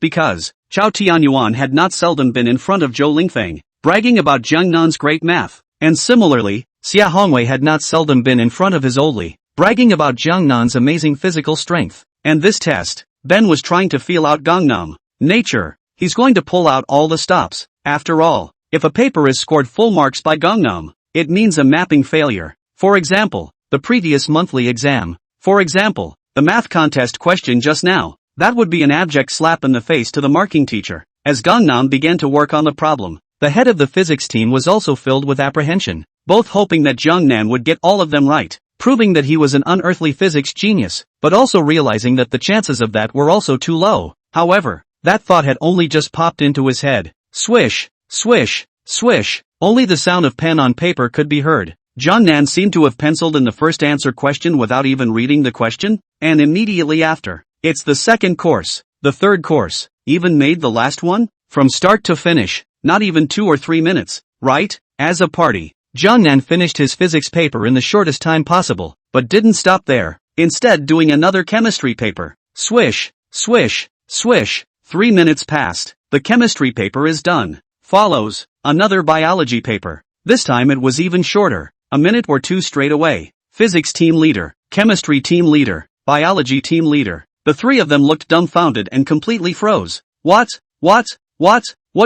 [SPEAKER 1] because Chao Tianyuan had not seldom been in front of Zhou Lingfeng, bragging about Jiang Nan's great math, and similarly, Xia Hongwei had not seldom been in front of his old Li, bragging about Jiang Nan's amazing physical strength. And this test, Ben was trying to feel out Gangnam nature. He's going to pull out all the stops. After all, if a paper is scored full marks by Gangnam, it means a mapping failure. For example, the previous monthly exam. For example, the math contest question just now. That would be an abject slap in the face to the marking teacher. As Gangnam began to work on the problem, the head of the physics team was also filled with apprehension, both hoping that Jiang Nan would get all of them right, proving that he was an unearthly physics genius, but also realizing that the chances of that were also too low. However, that thought had only just popped into his head. Swish, swish, swish. Only the sound of pen on paper could be heard. Jiang Nan seemed to have penciled in the first answer question without even reading the question, and immediately after, it's the second course, the third course, even made the last one? From start to finish, not even 2 or 3 minutes, right? As a party, Jiang Nan finished his physics paper in the shortest time possible, but didn't stop there, instead doing another chemistry paper. Swish, swish, swish. 3 minutes passed, the chemistry paper is done. Follows another biology paper. This time it was even shorter, a minute or two straight away. Physics team leader, chemistry team leader, biology team leader. The three of them looked dumbfounded and completely froze. What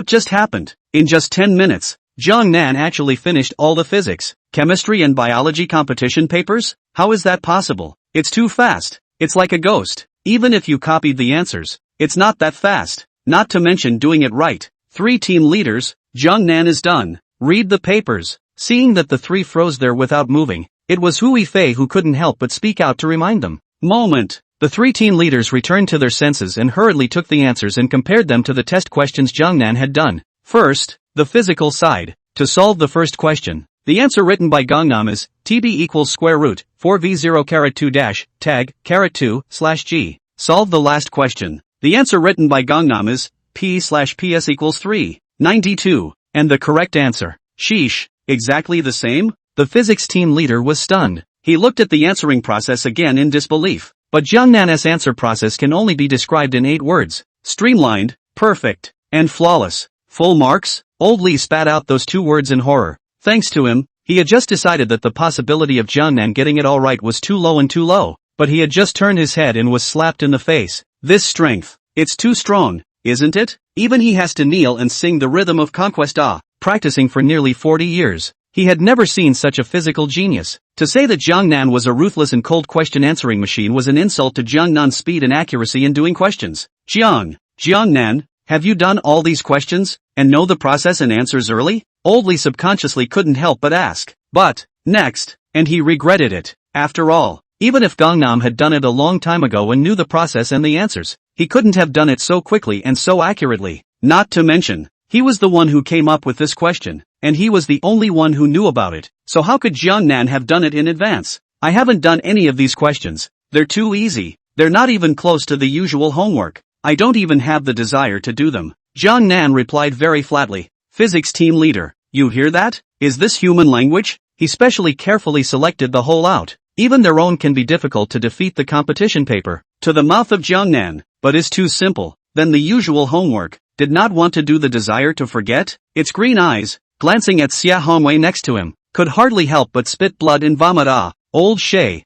[SPEAKER 1] just happened? In just 10 minutes, Jiang Nan actually finished all the physics, chemistry and biology competition papers? How is that possible? It's too fast. It's like a ghost. Even if you copied the answers, it's not that fast. Not to mention doing it right. 3 team leaders, Jiang Nan is done. Read the papers. Seeing that the 3 froze there without moving, it was Hui Fei who couldn't help but speak out to remind them. Moment. The 3 team leaders returned to their senses and hurriedly took the answers and compared them to the test questions Jiang Nan had done. First, the physical side. To solve the first question, the answer written by Gangnam is TB equals square root 4v0 2 tag 2/g. Solve the last question. The answer written by Gangnam is P/PS equals 392, and the correct answer, sheesh, exactly the same? The physics team leader was stunned. He looked at the answering process again in disbelief. But Jiang Nan's answer process can only be described in 8 words. Streamlined, perfect, and flawless. Full marks? Old Li spat out those 2 words in horror. Thanks to him, he had just decided that the possibility of Jiang Nan getting it all right was too low, but he had just turned his head and was slapped in the face. This strength, it's too strong, isn't it? Even he has to kneel and sing the rhythm of conquest practicing for nearly 40 years. He had never seen such a physical genius. To say that Jiang Nan was a ruthless and cold question answering machine was an insult to Jiang Nan's speed and accuracy in doing questions. Jiang Nan, have you done all these questions, and know the process and answers early? Old Li subconsciously couldn't help but ask. But, next, and he regretted it. After all, even if Gangnam had done it a long time ago and knew the process and the answers, he couldn't have done it so quickly and so accurately. Not to mention, he was the one who came up with this question, and he was the only one who knew about it. So how could Jiang Nan have done it in advance? I haven't done any of these questions. They're too easy. They're not even close to the usual homework. I don't even have the desire to do them. Jiang Nan replied very flatly. Physics team leader, you hear that? Is this human language? He specially carefully selected the whole out. Even their own can be difficult to defeat the competition paper. To the mouth of Jiang Nan, but is too simple. Then the usual homework. Did not want to do the desire to forget? Its green eyes, glancing at Xia Hongwei next to him, could hardly help but spit blood and vomit. Old Shay,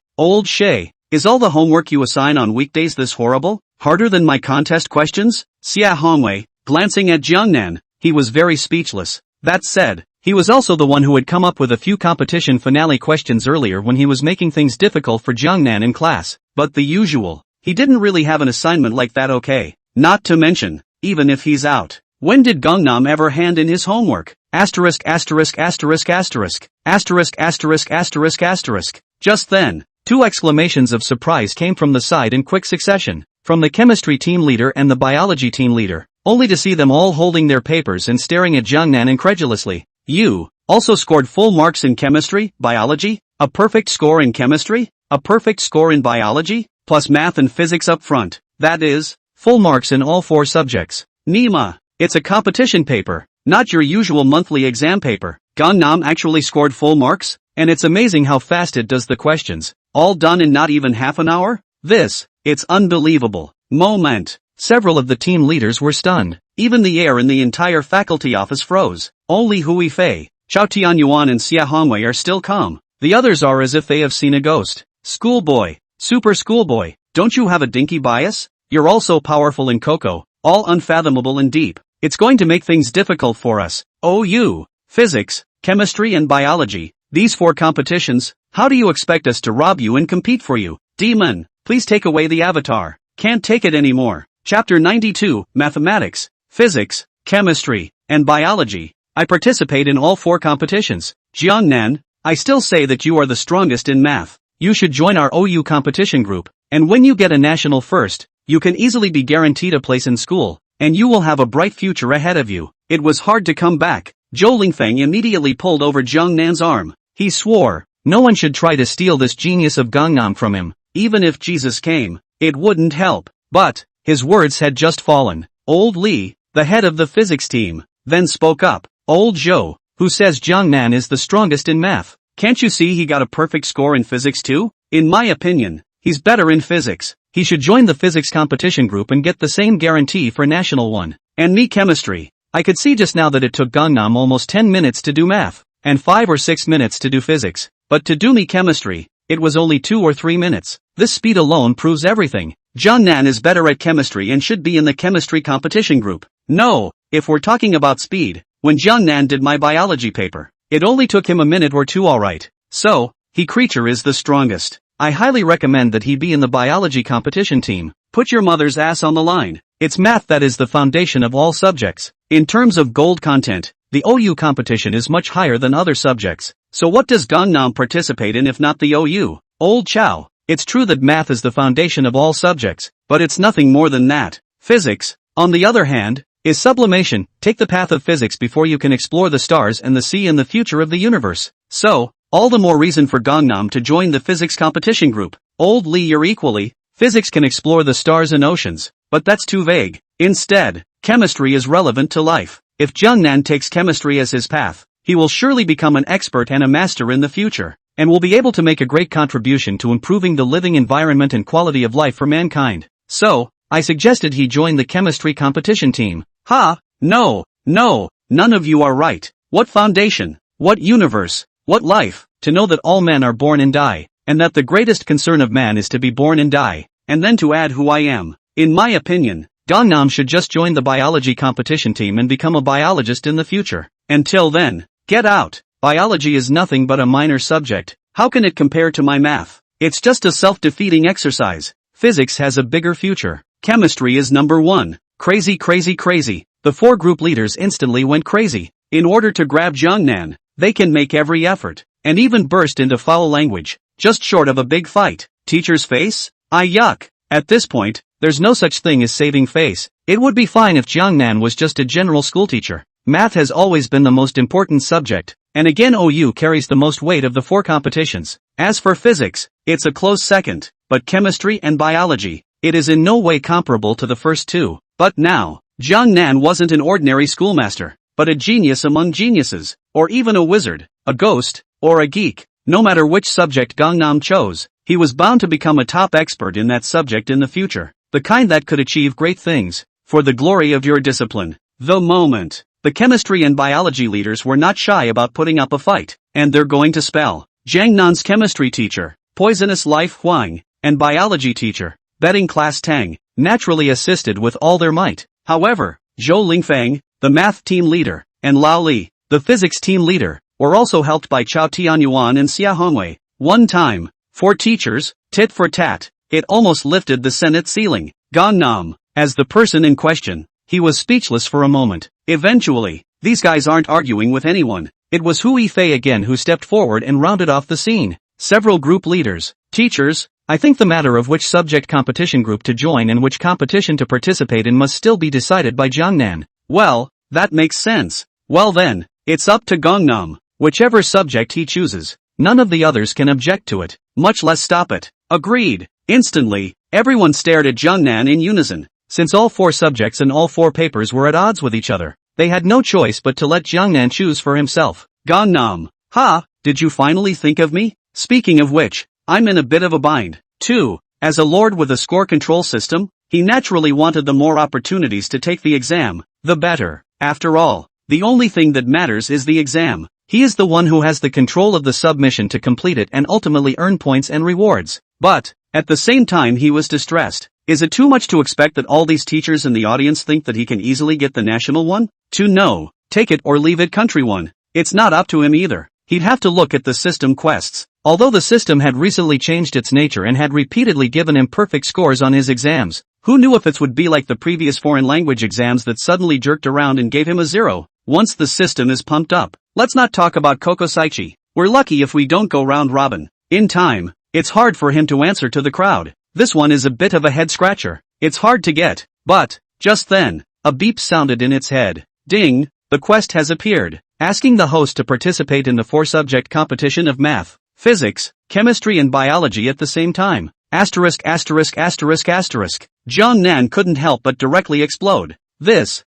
[SPEAKER 1] is all the homework you assign on weekdays this horrible? Harder than my contest questions? Xia Hongwei, glancing at Jiangnan, he was very speechless. That said, he was also the one who had come up with a few competition finale questions earlier when he was making things difficult for Jiangnan in class, but the usual. He didn't really have an assignment like that, okay? Not to mention, even if he's out, when did Gangnam ever hand in his homework? Asterisk asterisk asterisk asterisk, asterisk asterisk asterisk asterisk. Just then, 2 exclamations of surprise came from the side in quick succession, from the chemistry team leader and the biology team leader, only to see them all holding their papers and staring at Jiangnan incredulously. You also scored full marks in chemistry, biology? A perfect score in chemistry? A perfect score in biology? Plus math and physics up front. That is, full marks in all 4 subjects. Nima, it's a competition paper, not your usual monthly exam paper. Gangnam actually scored full marks? And it's amazing how fast it does the questions. All done in not even half an hour? It's unbelievable. Moment. Several of the team leaders were stunned. Even the air in the entire faculty office froze. Only Hui Fei, Chao Tianyuan and Xia Hongwei are still calm. The others are as if they have seen a ghost. Schoolboy, super schoolboy, don't you have a dinky bias? You're all so powerful in Coco, all unfathomable and deep. It's going to make things difficult for us. Oh you, physics, chemistry and biology, these 4 competitions, how do you expect us to rob you and compete for you? Demon, please take away the avatar. Can't take it anymore. Chapter 92, Mathematics, Physics, Chemistry, and Biology. I participate in all 4 competitions. Jiangnan, I still say that you are the strongest in math. You should join our OU competition group, and when you get a national first, you can easily be guaranteed a place in school, and you will have a bright future ahead of you. It was hard to come back. Zhou Lingfeng immediately pulled over Jiangnan's arm. He swore, no one should try to steal this genius of Gangnam from him. Even if Jesus came, it wouldn't help. But, his words had just fallen. Old Li, the head of the physics team, then spoke up. Old Zhou, who says Jiangnan is the strongest in math. Can't you see he got a perfect score in physics too? In my opinion, he's better in physics. He should join the physics competition group and get the same guarantee for national one. And me chemistry. I could see just now that it took Gangnam almost 10 minutes to do math, and 5 or 6 minutes to do physics. But to do me chemistry, it was only 2 or 3 minutes. This speed alone proves everything. Jiangnan is better at chemistry and should be in the chemistry competition group. No, if we're talking about speed, when Jiangnan did my biology paper, it only took him a minute or 2 alright. So, he creature is the strongest. I highly recommend that he be in the biology competition team. Put your mother's ass on the line. It's math that is the foundation of all subjects. In terms of gold content, the OU competition is much higher than other subjects. So what does Gangnam participate in if not the OU? Old Chow, it's true that math is the foundation of all subjects, but it's nothing more than that. Physics, on the other hand, is sublimation. Take the path of physics before you can explore the stars and the sea and the future of the universe. So, all the more reason for Gangnam to join the physics competition group. Old Li, you're equally. Physics can explore the stars and oceans, but that's too vague. Instead, chemistry is relevant to life. If Jiangnan takes chemistry as his path, he will surely become an expert and a master in the future, and will be able to make a great contribution to improving the living environment and quality of life for mankind. So, I suggested he join the chemistry competition team. Ha! No, none of you are right. What foundation? What universe? What life? To know that all men are born and die, and that the greatest concern of man is to be born and die, and then to add who I am. In my opinion, Gangnam should just join the biology competition team and become a biologist in the future. Until then, get out. Biology is nothing but a minor subject. How can it compare to my math? It's just a self-defeating exercise. Physics has a bigger future. Chemistry is number 1. Crazy. The 4 group leaders instantly went crazy. In order to grab Jiangnan, they can make every effort, and even burst into foul language, just short of a big fight. Teacher's face? Yuck. At this point, there's no such thing as saving face. It would be fine if Jiangnan was just a general schoolteacher. Math has always been the most important subject, and again OU carries the most weight of the 4 competitions. As for physics, it's a close second, but chemistry and biology, it is in no way comparable to the first 2. But now, Jiangnan wasn't an ordinary schoolmaster, but a genius among geniuses, or even a wizard, a ghost, or a geek. No matter which subject Gangnam chose, he was bound to become a top expert in that subject in the future, the kind that could achieve great things, for the glory of your discipline. The moment. The chemistry and biology leaders were not shy about putting up a fight, and they're going to spell. Jiangnan's chemistry teacher, Poisonous Life Huang, and biology teacher, Betting Class Tang, naturally assisted with all their might. However, Zhou Lingfang, the math team leader, and Lao Li, the physics team leader, were also helped by Chao Tianyuan and Xia Hongwei. One time, 4 teachers, tit for tat, it almost lifted the Senate ceiling. Gangnam, as the person in question, he was speechless for a moment. Eventually, these guys aren't arguing with anyone. It was Hu Yifei again who stepped forward and rounded off the scene. Several group leaders, teachers, I think the matter of which subject competition group to join and which competition to participate in must still be decided by Jiangnan. Well, that makes sense. Well then, it's up to Gangnam. Whichever subject he chooses, none of the others can object to it, much less stop it. Agreed. Instantly, everyone stared at Jiangnan in unison. Since all 4 subjects and all 4 papers were at odds with each other, they had no choice but to let Jiangnan choose for himself. Gangnam, ha, did you finally think of me? Speaking of which, I'm in a bit of a bind, too. As a lord with a score control system, he naturally wanted the more opportunities to take the exam, the better. After all, the only thing that matters is the exam. He is the one who has the control of the submission to complete it and ultimately earn points and rewards. But, at the same time he was distressed. Is it too much to expect that all these teachers in the audience think that he can easily get the national one? No, take it or leave it country one. It's not up to him either. He'd have to look at the system quests. Although the system had recently changed its nature and had repeatedly given him perfect scores on his exams, who knew if it would be like the previous foreign language exams that suddenly jerked around and gave him a 0? Once the system is pumped up, let's not talk about Kokosaichi. We're lucky if we don't go round robin. In time, it's hard for him to answer to the crowd. This one is a bit of a head-scratcher. It's hard to get. But, just then, a beep sounded in its head. Ding, the quest has appeared, asking the host to participate in the 4-subject competition of math, physics, chemistry and biology at the same time. Asterisk. Jiangnan couldn't help but directly explode. This,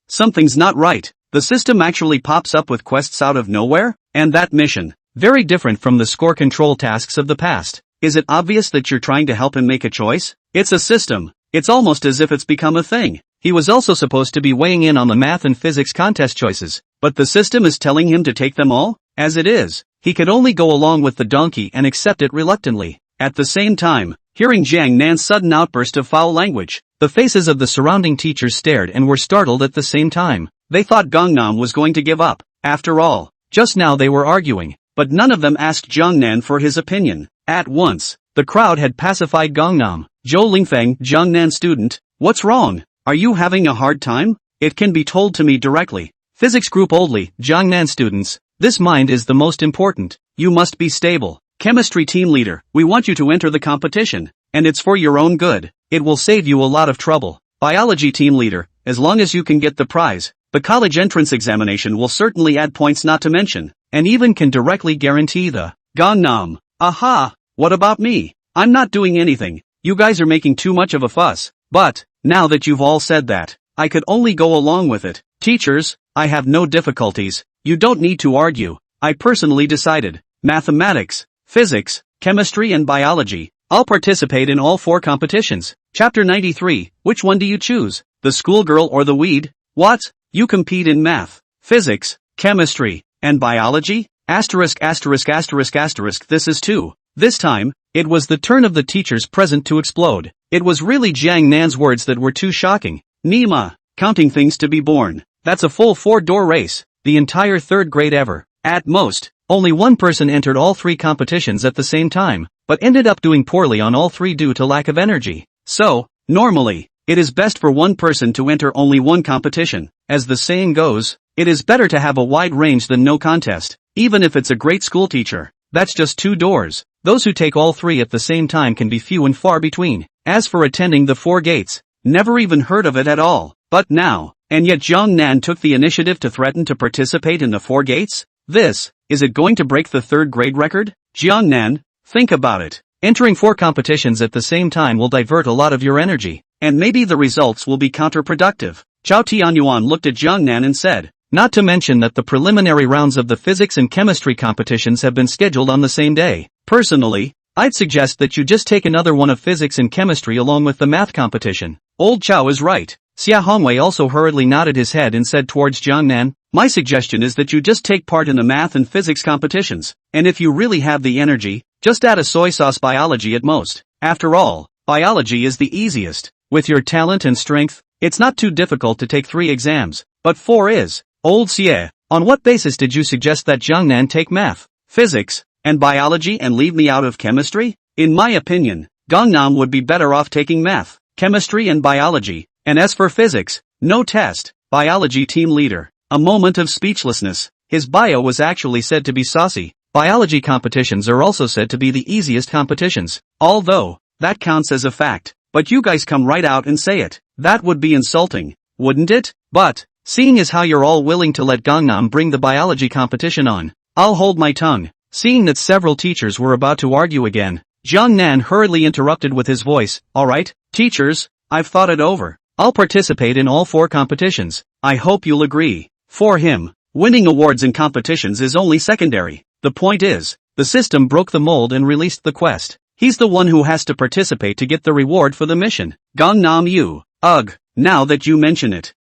[SPEAKER 1] something's not right. The system actually pops up with quests out of nowhere? And that mission, very different from the score control tasks of the past. Is it obvious that you're trying to help him make a choice? It's a system. It's almost as if it's become a thing. He was also supposed to be weighing in on the math and physics contest choices, but the system is telling him to take them all? As it is, he could only go along with the donkey and accept it reluctantly. At the same time, hearing Jiang Nan's sudden outburst of foul language, the faces of the surrounding teachers stared and were startled at the same time. They thought Gangnam was going to give up. After all, just now they were arguing, but none of them asked Jiangnan for his opinion. At once, the crowd had pacified Gangnam. Zhou Lingfeng, Jiangnan student, what's wrong? Are you having a hard time? It can be told to me directly. Physics group only, Jiangnan students, this mind is the most important. You must be stable. Chemistry team leader, we want you to enter the competition, and it's for your own good. It will save you a lot of trouble. Biology team leader, as long as you can get the prize, the college entrance examination will certainly add points not to mention, and even can directly guarantee the Gangnam. Aha, what about me? I'm not doing anything. You guys are making too much of a fuss. But, now that you've all said that, I could only go along with it. Teachers, I have no difficulties. You don't need to argue. I personally decided. Mathematics, physics, chemistry and biology. I'll participate in all 4 competitions. Chapter 93, which one do you choose? The schoolgirl or the weed? What? You compete in math, physics, chemistry, and biology? This is too. This time, it was the turn of the teachers present to explode. It was really Jiang Nan's words that were too shocking. Nima, counting things to be born. That's a full 4-door race. The entire 3rd grade ever. At most, only one person entered all 3 competitions at the same time, but ended up doing poorly on all 3 due to lack of energy. So, normally, it is best for one person to enter only one competition. As the saying goes, it is better to have a wide range than no contest, even if it's a great school teacher. That's just 2 doors. Those who take all 3 at the same time can be few and far between. As for attending the 4 gates, never even heard of it at all. But now, and yet Jiang Nan took the initiative to threaten to participate in the 4 gates? Is it going to break the 3rd grade record? Jiang Nan, think about it. Entering 4 competitions at the same time will divert a lot of your energy, and maybe the results will be counterproductive. Chao Tianyuan looked at Jiang Nan and said, not to mention that the preliminary rounds of the physics and chemistry competitions have been scheduled on the same day. Personally, I'd suggest that you just take another one of physics and chemistry along with the math competition. Old Chao is right. Xia Hongwei also hurriedly nodded his head and said towards Jiang Nan, my suggestion is that you just take part in the math and physics competitions, and if you really have the energy, just add a soy sauce biology at most. After all, biology is the easiest. With your talent and strength, it's not too difficult to take 3 exams, but 4 is. Old Xie, on what basis did you suggest that Jiangnan take math, physics, and biology and leave me out of chemistry? In my opinion, Gangnam would be better off taking math, chemistry and biology, and as for physics, no test. Biology team leader. A moment of speechlessness. His bio was actually said to be saucy. Biology competitions are also said to be the easiest competitions. Although, that counts as a fact. But you guys come right out and say it. That would be insulting, wouldn't it? But, seeing as how you're all willing to let Gangnam bring the biology competition on, I'll hold my tongue. Seeing that several teachers were about to argue again, Jiangnan hurriedly interrupted with his voice. Alright, teachers, I've thought it over. I'll participate in all 4 competitions. I hope you'll agree. For him, winning awards in competitions is only secondary. The point is, the system broke the mold and released the quest. He's the one who has to participate to get the reward for the mission. Gangnam Yu. Ugh, now that you mention it.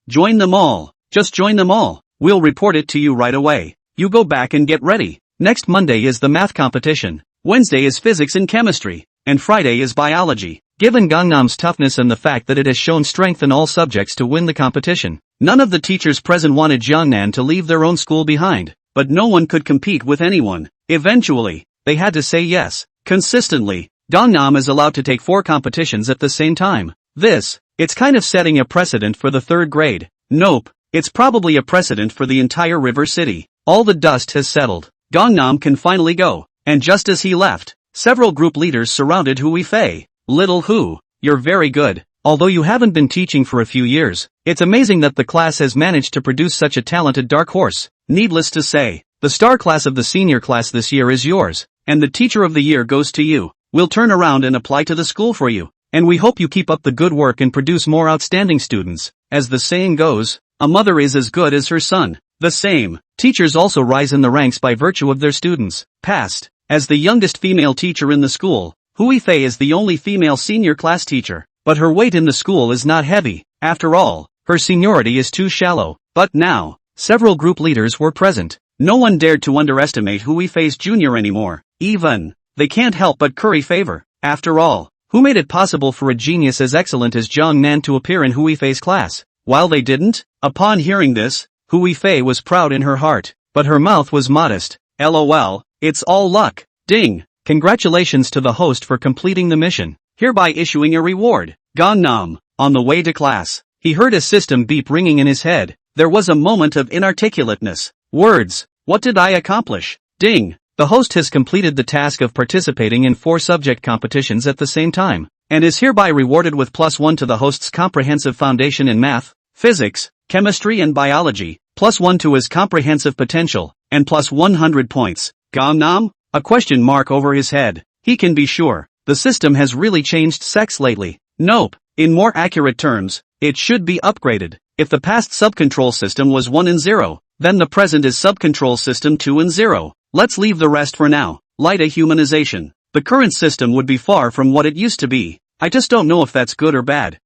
[SPEAKER 1] Join them all. Just join them all. We'll report it to you right away. You go back and get ready. Next Monday is the math competition. Wednesday is physics and chemistry. And Friday is biology. Given Gangnam's toughness and the fact that it has shown strength in all subjects to win the competition, none of the teachers present wanted Jiangnan to leave their own school behind. But no one could compete with anyone. Eventually, they had to say yes. Consistently, Gangnam is allowed to take 4 competitions at the same time. It's kind of setting a precedent for the 3rd grade. Nope, it's probably a precedent for the entire River City. All the dust has settled. Gangnam can finally go. And just as he left, several group leaders surrounded Hui Fei. Little Hu, you're very good. Although you haven't been teaching for a few years, it's amazing that the class has managed to produce such a talented dark horse. Needless to say, the star class of the senior class this year is yours, and the teacher of the year goes to you. We'll turn around and apply to the school for you, and we hope you keep up the good work and produce more outstanding students. As the saying goes, a mother is as good as her son. The same, teachers also rise in the ranks by virtue of their students. Past, as the youngest female teacher in the school, Hui Fei is the only female senior class teacher, but her weight in the school is not heavy. After all, her seniority is too shallow. But now, several group leaders were present. No one dared to underestimate Hui Fei's junior anymore. Even, they can't help but curry favor. After all, who made it possible for a genius as excellent as Jiangnan to appear in Hui Fei's class? While they didn't, upon hearing this, Hui Fei was proud in her heart, but her mouth was modest. LOL, it's all luck. Ding. Congratulations to the host for completing the mission, hereby issuing a reward. Gangnam, on the way to class, he heard a system beep ringing in his head. There was a moment of inarticulateness. Words, what did I accomplish? Ding. The host has completed the task of participating in 4 subject competitions at the same time, and is hereby rewarded with +1 to the host's comprehensive foundation in math, physics, chemistry and biology, +1 to his comprehensive potential, and +100 points. Gangnam? A question mark over his head. He can be sure, the system has really changed sex lately. Nope, in more accurate terms, it should be upgraded. If the past sub-control system was 1 and 0, then the present is sub-control system 2 and 0. Let's leave the rest for now. Light a humanization. The current system would be far from what it used to be. I just don't know if that's good or bad.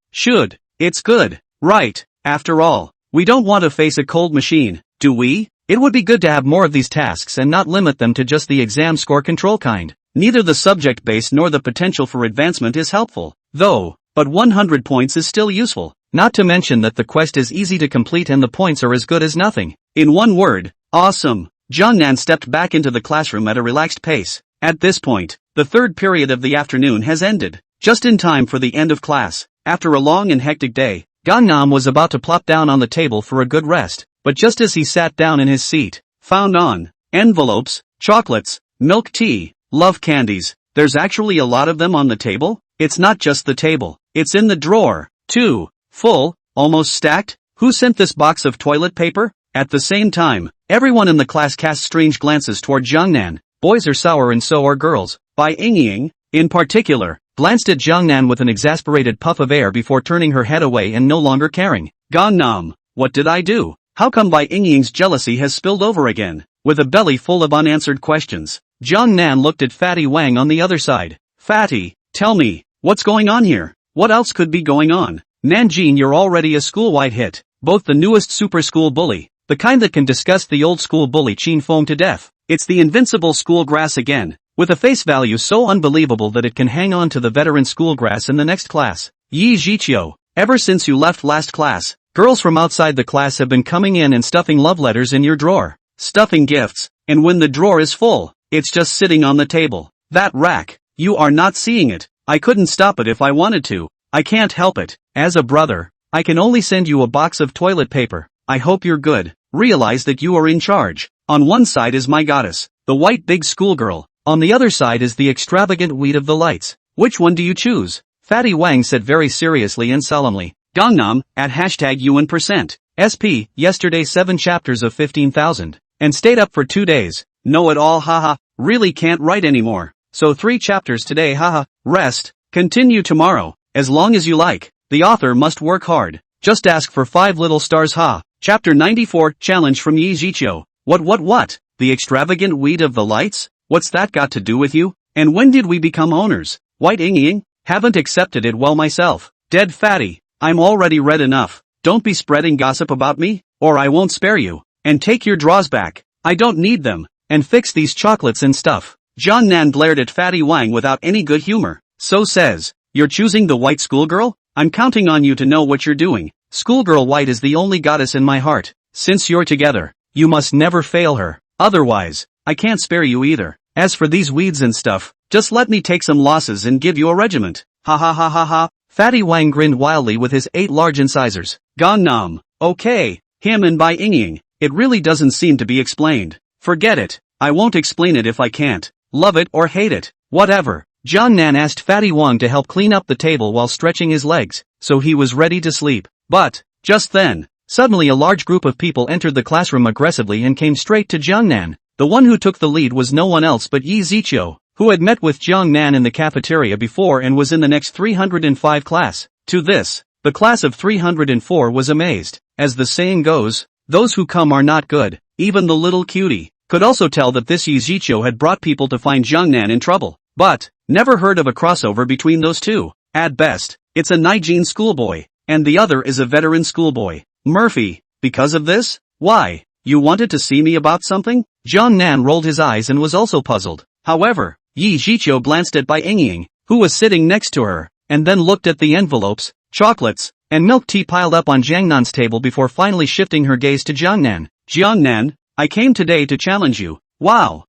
[SPEAKER 1] It's good. Right. After all, we don't want to face a cold machine, do we? It would be good to have more of these tasks and not limit them to just the exam score control kind. Neither the subject base nor the potential for advancement is helpful, though, but 100 points is still useful. Not to mention that the quest is easy to complete and the points are as good as nothing. In one word, awesome. Jiangnan stepped back into the classroom at a relaxed pace. At this point, the 3rd period of the afternoon has ended, just in time for the end of class. After a long and hectic day, Gangnam was about to plop down on the table for a good rest, but just as he sat down in his seat, found on envelopes, chocolates, milk tea, love candies. There's actually a lot of them on the table. It's not just the table, it's in the drawer, too. Full, almost stacked. Who sent this box of toilet paper? At the same time, everyone in the class cast strange glances toward Jiangnan. Boys are sour and so are girls. Bai Yingying, in particular, glanced at Jiangnan with an exasperated puff of air before turning her head away and no longer caring. Gangnam, what did I do? How come Bai Yingying's jealousy has spilled over again? With a belly full of unanswered questions, Jiangnan looked at Fatty Wang on the other side. Fatty, tell me, what's going on here? What else could be going on? Nanjing, you're already a school-wide hit. Both the newest super school bully, the kind that can disgust the old school bully Qin Feng to death. It's the invincible school grass again. with a face value so unbelievable that it can hang on to the veteran school grass in the next class. Yi Jiqiu, ever since you left last class, girls from outside the class have been coming in and stuffing love letters in your drawer. Stuffing gifts, and when the drawer is full, it's just sitting on the table. That rack, you are not seeing it. I couldn't stop it if I wanted to. I can't help it. As a brother, I can only send you a box of toilet paper. I hope you're good. Realize that you are in charge. On one side is my goddess, the white big schoolgirl. On the other side is the extravagant weed of the lights. Which one do you choose? Fatty Wang said very seriously and solemnly. Gangnam, at hashtag UN%. SP, yesterday 7 chapters of 15,000. And stayed up for 2 days. Know it all, haha. Really can't write anymore. So 3 chapters today, haha. Rest. Continue tomorrow. As long as you like. The author must work hard. Just ask for 5 little stars, ha. Chapter 94, Challenge from Yi Jiqiu. What? The extravagant weed of the lights? What's that got to do with you? And when did we become owners? White Ying? Haven't accepted it well myself. Dead fatty. I'm already read enough. Don't be spreading gossip about me, or I won't spare you. And take your draws back. I don't need them. And fix these chocolates and stuff. John Nan glared at Fatty Wang without any good humor. So says, you're choosing the white schoolgirl? I'm counting on you to know what you're doing. Schoolgirl White is the only goddess in my heart. Since you're together, you must never fail her. Otherwise, I can't spare you either. As for these weeds and stuff, just let me take some losses and give you a regiment. Ha ha ha ha ha. Fatty Wang grinned wildly with his 8 large incisors. Gangnam. Okay. Him and Bai Ying. It really doesn't seem to be explained. Forget it. I won't explain it if I can't. Love it or hate it. Whatever. John Nan asked Fatty Wang to help clean up the table while stretching his legs, so he was ready to sleep. But, just then, suddenly a large group of people entered the classroom aggressively and came straight to John Nan. The one who took the lead was no one else but Yi Jiqiu, who had met with Jiang Nan in the cafeteria before and was in the next 305 class. To this, the class of 304 was amazed. As the saying goes, those who come are not good. Even the little cutie could also tell that this Yi Jiqiu had brought people to find Jiang Nan in trouble. But, never heard of a crossover between those two. At best, it's a Nijin schoolboy, and the other is a veteran schoolboy. Murphy, because of this? Why? You wanted to see me about something? Jiang Nan rolled his eyes and was also puzzled. However, Yi Jiqiu glanced at Bai Ying, who was sitting next to her, and then looked at the envelopes, chocolates, and milk tea piled up on Jiang Nan's table before finally shifting her gaze to Jiang Nan. Jiang Nan, I came today to challenge you. Wow.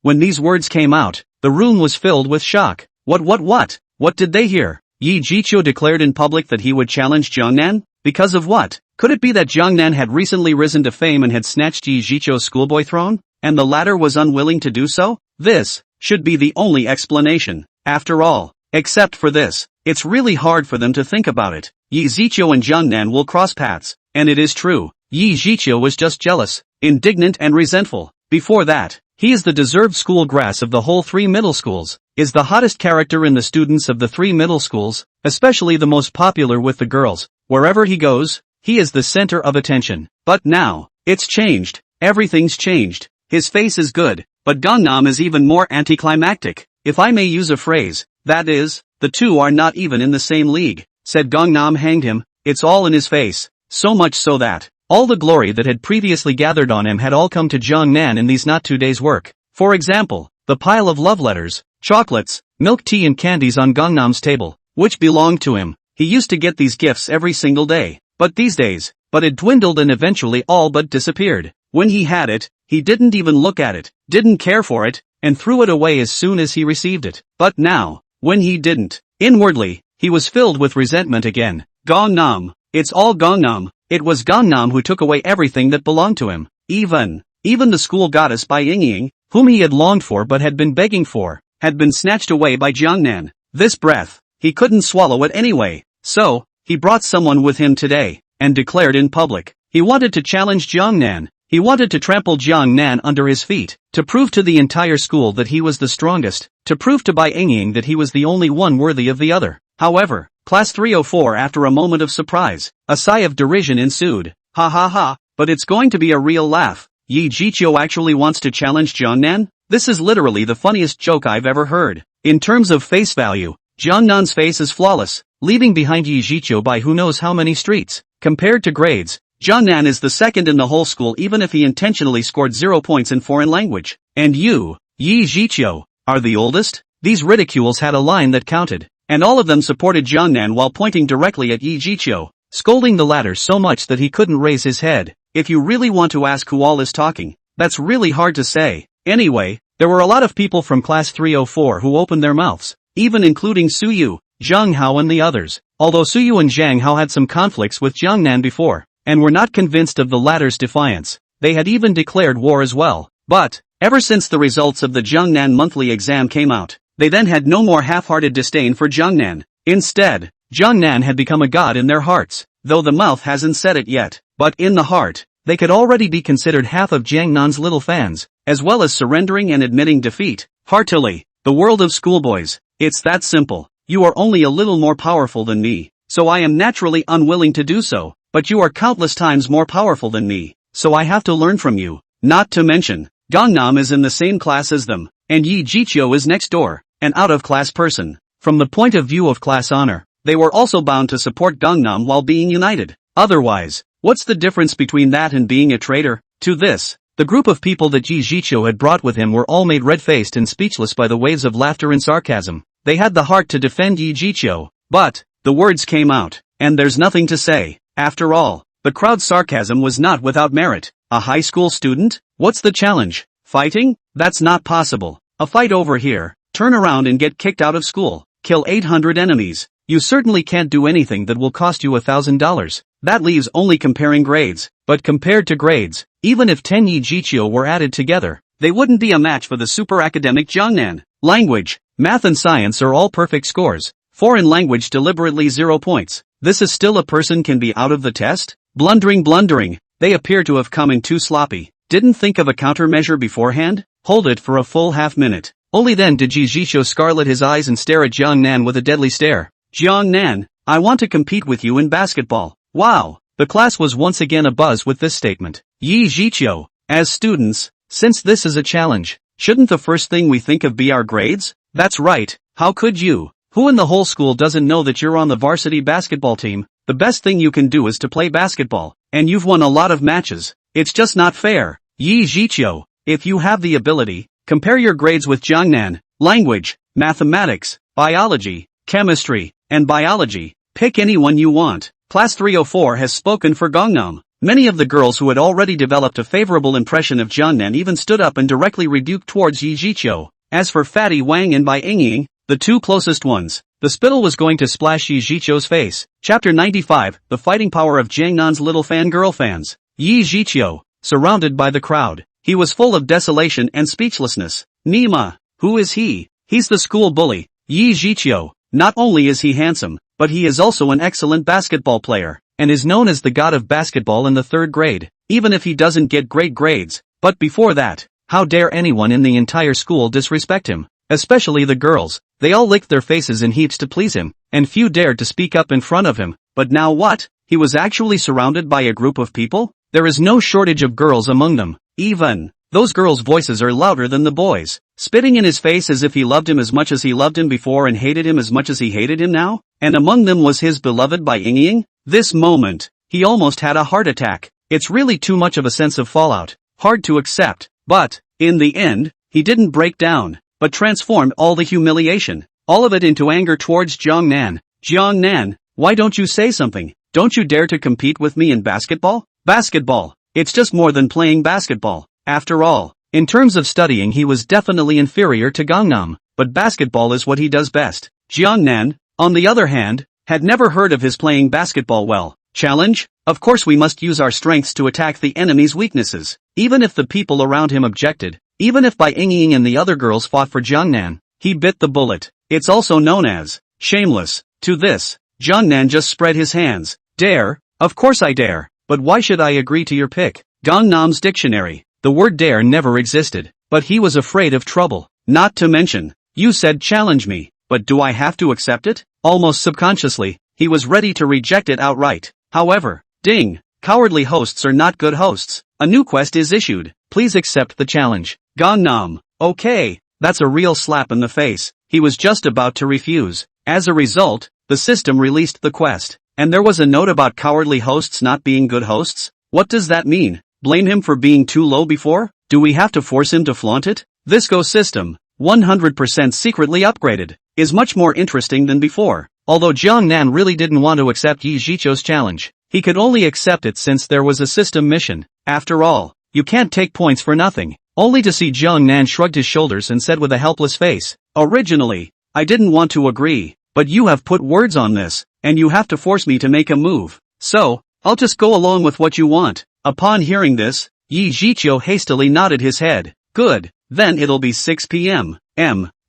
[SPEAKER 1] When these words came out, the room was filled with shock. What did they hear? Yi Jiqiu declared in public that he would challenge Jiang Nan? Because of what? Could it be that Jiang Nan had recently risen to fame and had snatched Yi Jiqiu's schoolboy throne, and the latter was unwilling to do so? This should be the only explanation. After all, except for this, it's really hard for them to think about it. Yi Jiqiu and Jiang Nan will cross paths, and it is true. Yi Jiqiu was just jealous, indignant and resentful. Before that, he is the deserved school grass of the whole 3 middle schools, is the hottest character in the students of the 3 middle schools, especially the most popular with the girls. Wherever he goes, he is the center of attention. But now, it's changed. Everything's changed. His face is good, but Gangnam is even more anticlimactic. If I may use a phrase, that is, the two are not even in the same league. Said Gangnam hanged him. It's all in his face. So much so that all the glory that had previously gathered on him had all come to Jiang Nan in these not 2 days' work. For example, the pile of love letters, chocolates, milk tea and candies on Gangnam's table, which belonged to him. He used to get these gifts every single day. But these days, it dwindled and eventually all but disappeared. When he had it, he didn't even look at it, didn't care for it, and threw it away as soon as he received it. But now, when he didn't, inwardly, he was filled with resentment again. Gangnam. It's all Gangnam. It was Gangnam who took away everything that belonged to him. Even the school goddess Bai Ying, whom he had longed for but had been begging for, had been snatched away by Jiang Nan. This breath, he couldn't swallow it anyway. So, he brought someone with him today, and declared in public. He wanted to challenge Jiang Nan. He wanted to trample Jiang Nan under his feet, to prove to the entire school that he was the strongest, to prove to Bai Ying that he was the only one worthy of the other. However, Class 304 after a moment of surprise, a sigh of derision ensued. Ha ha ha, but it's going to be a real laugh. Yi Jiqiu actually wants to challenge Jiang Nan? This is literally the funniest joke I've ever heard. In terms of face value, Jiang Nan's face is flawless, leaving behind Yi Jiqiu by who knows how many streets. Compared to grades, Jiang Nan is the second in the whole school even if he intentionally scored 0 points in foreign language. And you Yi Jiqiu are the oldest? These ridicules had a line that counted, and all of them supported Jiangnan while pointing directly at Yi Jiqiu, scolding the latter so much that he couldn't raise his head. If you really want to ask who all is talking, that's really hard to say. Anyway, there were a lot of people from class 304 who opened their mouths, even including Suyu, Zhang Hao and the others, although Suyu and Zhang Hao had some conflicts with Jiangnan before, and were not convinced of the latter's defiance. They had even declared war as well. But, ever since the results of the Jiangnan monthly exam came out, they then had no more half-hearted disdain for Jiangnan. Instead, Jiangnan had become a god in their hearts, though the mouth hasn't said it yet, but in the heart, they could already be considered half of Jiangnan's little fans, as well as surrendering and admitting defeat, heartily. The world of schoolboys, it's that simple. You are only a little more powerful than me, so I am naturally unwilling to do so, but you are countless times more powerful than me, so I have to learn from you. Not to mention, Gangnam is in the same class as them, and Yi Jiqiu is next door, an out-of-class person. From the point of view of class honor, they were also bound to support Gangnam while being united. Otherwise, what's the difference between that and being a traitor? To this, the group of people that Yi Jiqiu had brought with him were all made red-faced and speechless by the waves of laughter and sarcasm. They had the heart to defend Yi Jiqiu, but the words came out, and there's nothing to say. After all, the crowd's sarcasm was not without merit. A high school student? What's the challenge? Fighting? That's not possible. A fight over here, turn around and get kicked out of school, kill 800 enemies. You certainly can't do anything that will cost you $1,000. That leaves only comparing grades. But compared to grades, even if 10 Yi Jiqiu were added together, they wouldn't be a match for the super academic Jiangnan. Language, math and science are all perfect scores. Foreign language deliberately 0 points. This is still a person can be out of the test? Blundering. They appear to have come in too sloppy. Didn't think of a countermeasure beforehand? Hold it for a full half-minute. Only then did Yi Jiqiu scarlet his eyes and stare at Jiangnan with a deadly stare. Jiangnan, I want to compete with you in basketball. Wow. The class was once again abuzz with this statement. Yi Jiqiu, as students, since this is a challenge, shouldn't the first thing we think of be our grades? That's right, how could you? Who in the whole school doesn't know that you're on the varsity basketball team? The best thing you can do is to play basketball, and you've won a lot of matches. It's just not fair. Yi Jiqiu, if you have the ability, compare your grades with Jiangnan. Language, mathematics, biology, chemistry, and biology. Pick any one you want. Class 304 has spoken for Gangnam. Many of the girls who had already developed a favorable impression of Jiangnan even stood up and directly rebuked towards Yi Jiqiu. As for Fatty Wang and Bai Yingying, the two closest ones, the spittle was going to splash Yi Jiqiu's face. Chapter 95, The Fighting Power of Jiangnan's Little Fangirl Fans. Yi Jiqiu, surrounded by the crowd, he was full of desolation and speechlessness. Nima, who is he? He's the school bully. Yi Jiqiu, not only is he handsome, but he is also an excellent basketball player, and is known as the god of basketball in the 3rd grade, even if he doesn't get great grades. But before that, how dare anyone in the entire school disrespect him? Especially the girls. They all licked their faces in heaps to please him, and few dared to speak up in front of him. But now what? He was actually surrounded by a group of people? There is no shortage of girls among them. Even those girls' voices are louder than the boys, spitting in his face as if he loved him as much as he loved him before and hated him as much as he hated him now. And among them was his beloved Bai Yingying. This moment, he almost had a heart attack. It's really too much of a sense of fallout. Hard to accept. But, in the end, he didn't break down, but transformed all the humiliation, all of it into anger towards Jiangnan. Jiangnan, why don't you say something? Don't you dare to compete with me in basketball? Basketball. It's just more than playing basketball. After all, in terms of studying he was definitely inferior to Gangnam, but basketball is what he does best. Jiangnan, on the other hand, had never heard of his playing basketball well. Challenge? Of course we must use our strengths to attack the enemy's weaknesses. Even if the people around him objected, even if Bai Yingying and the other girls fought for Jiangnan, he bit the bullet. It's also known as shameless. To this, Jiangnan just spread his hands. Dare? Of course I dare. But why should I agree to your pick? Gangnam's dictionary. The word dare never existed, but he was afraid of trouble. Not to mention, you said challenge me, but do I have to accept it? Almost subconsciously, he was ready to reject it outright. However, ding, cowardly hosts are not good hosts. A new quest is issued. Please accept the challenge. Gangnam, okay, that's a real slap in the face. He was just about to refuse. As a result, the system released the quest. And there was a note about cowardly hosts not being good hosts? What does that mean? Blame him for being too low before? Do we have to force him to flaunt it? This Go system, 100% secretly upgraded, is much more interesting than before. Although Jiangnan really didn't want to accept Yi Zhiqiu's challenge, he could only accept it since there was a system mission. After all, you can't take points for nothing. Only to see Jiangnan shrugged his shoulders and said with a helpless face, "Originally, I didn't want to agree, but you have put words on this, and you have to force me to make a move. So, I'll just go along with what you want." Upon hearing this, Yi Zhiqiu hastily nodded his head. "Good, then it'll be 6 p.m.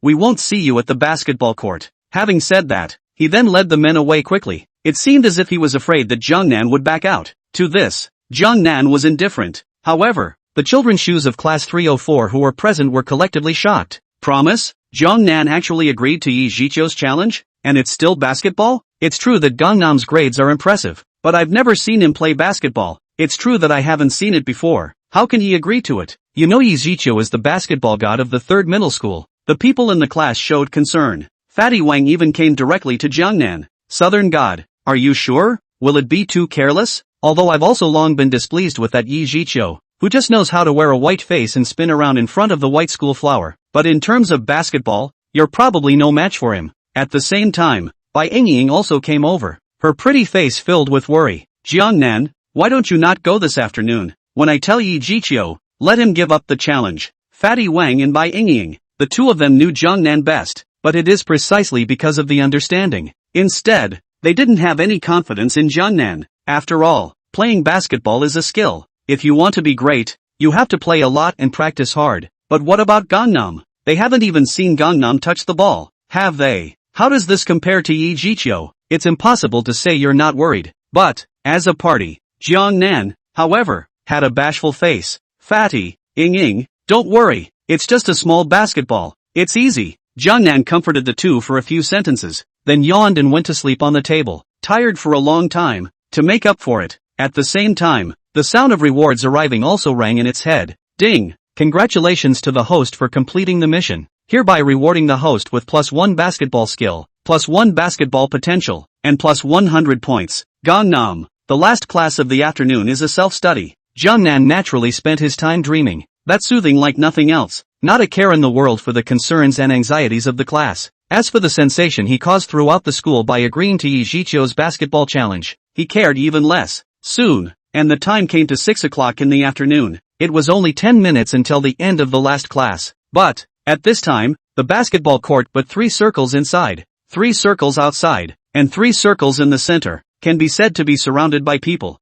[SPEAKER 1] We won't see you at the basketball court." Having said that, he then led the men away quickly. It seemed as if he was afraid that Jiangnan would back out. To this, Jiangnan was indifferent. However, the children's shoes of class 304 who were present were collectively shocked. Promise? Jiangnan actually agreed to Yi Zhiqiu's challenge? And it's still basketball? It's true that Gangnam's grades are impressive, but I've never seen him play basketball. It's true that I haven't seen it before. How can he agree to it? You know Yi Zhiqiu is the basketball god of the third middle school. The people in the class showed concern. Fatty Wang even came directly to Jiangnan. "Southern god, are you sure? Will it be too careless?" Although I've also long been displeased with that Yi Zhiqiu, who just knows how to wear a white face and spin around in front of the white school flower. But in terms of basketball, you're probably no match for him. At the same time, Bai Yingying also came over, her pretty face filled with worry. "Jiangnan, why don't you not go this afternoon? When I tell Yi Zhiqiu, let him give up the challenge." Fatty Wang and Bai Yingying, the two of them knew Jiangnan best, but it is precisely because of the understanding. Instead, they didn't have any confidence in Jiangnan. After all, playing basketball is a skill. If you want to be great, you have to play a lot and practice hard. But what about Gangnam? They haven't even seen Gangnam touch the ball, have they? How does this compare to Yi Zhiqiu? It's impossible to say you're not worried. But, as a party, Jiangnan, however, had a bashful face. "Fatty, Ying, don't worry, it's just a small basketball. It's easy." Jiangnan comforted the two for a few sentences, then yawned and went to sleep on the table, tired for a long time. To make up for it, at the same time, the sound of rewards arriving also rang in its head. Ding! Congratulations to the host for completing the mission. Hereby rewarding the host with +1 basketball skill, +1 basketball potential, and +100 points. Gangnam. The last class of the afternoon is a self-study. Jiangnan naturally spent his time dreaming. That's soothing like nothing else. Not a care in the world for the concerns and anxieties of the class. As for the sensation he caused throughout the school by agreeing to Yi Zhiqiu's basketball challenge, he cared even less. Soon, and the time came to 6 o'clock in the afternoon. It was only 10 minutes until the end of the last class. But, at this time, the basketball court but 3 circles inside, 3 circles outside, and 3 circles in the center, can be said to be surrounded by people.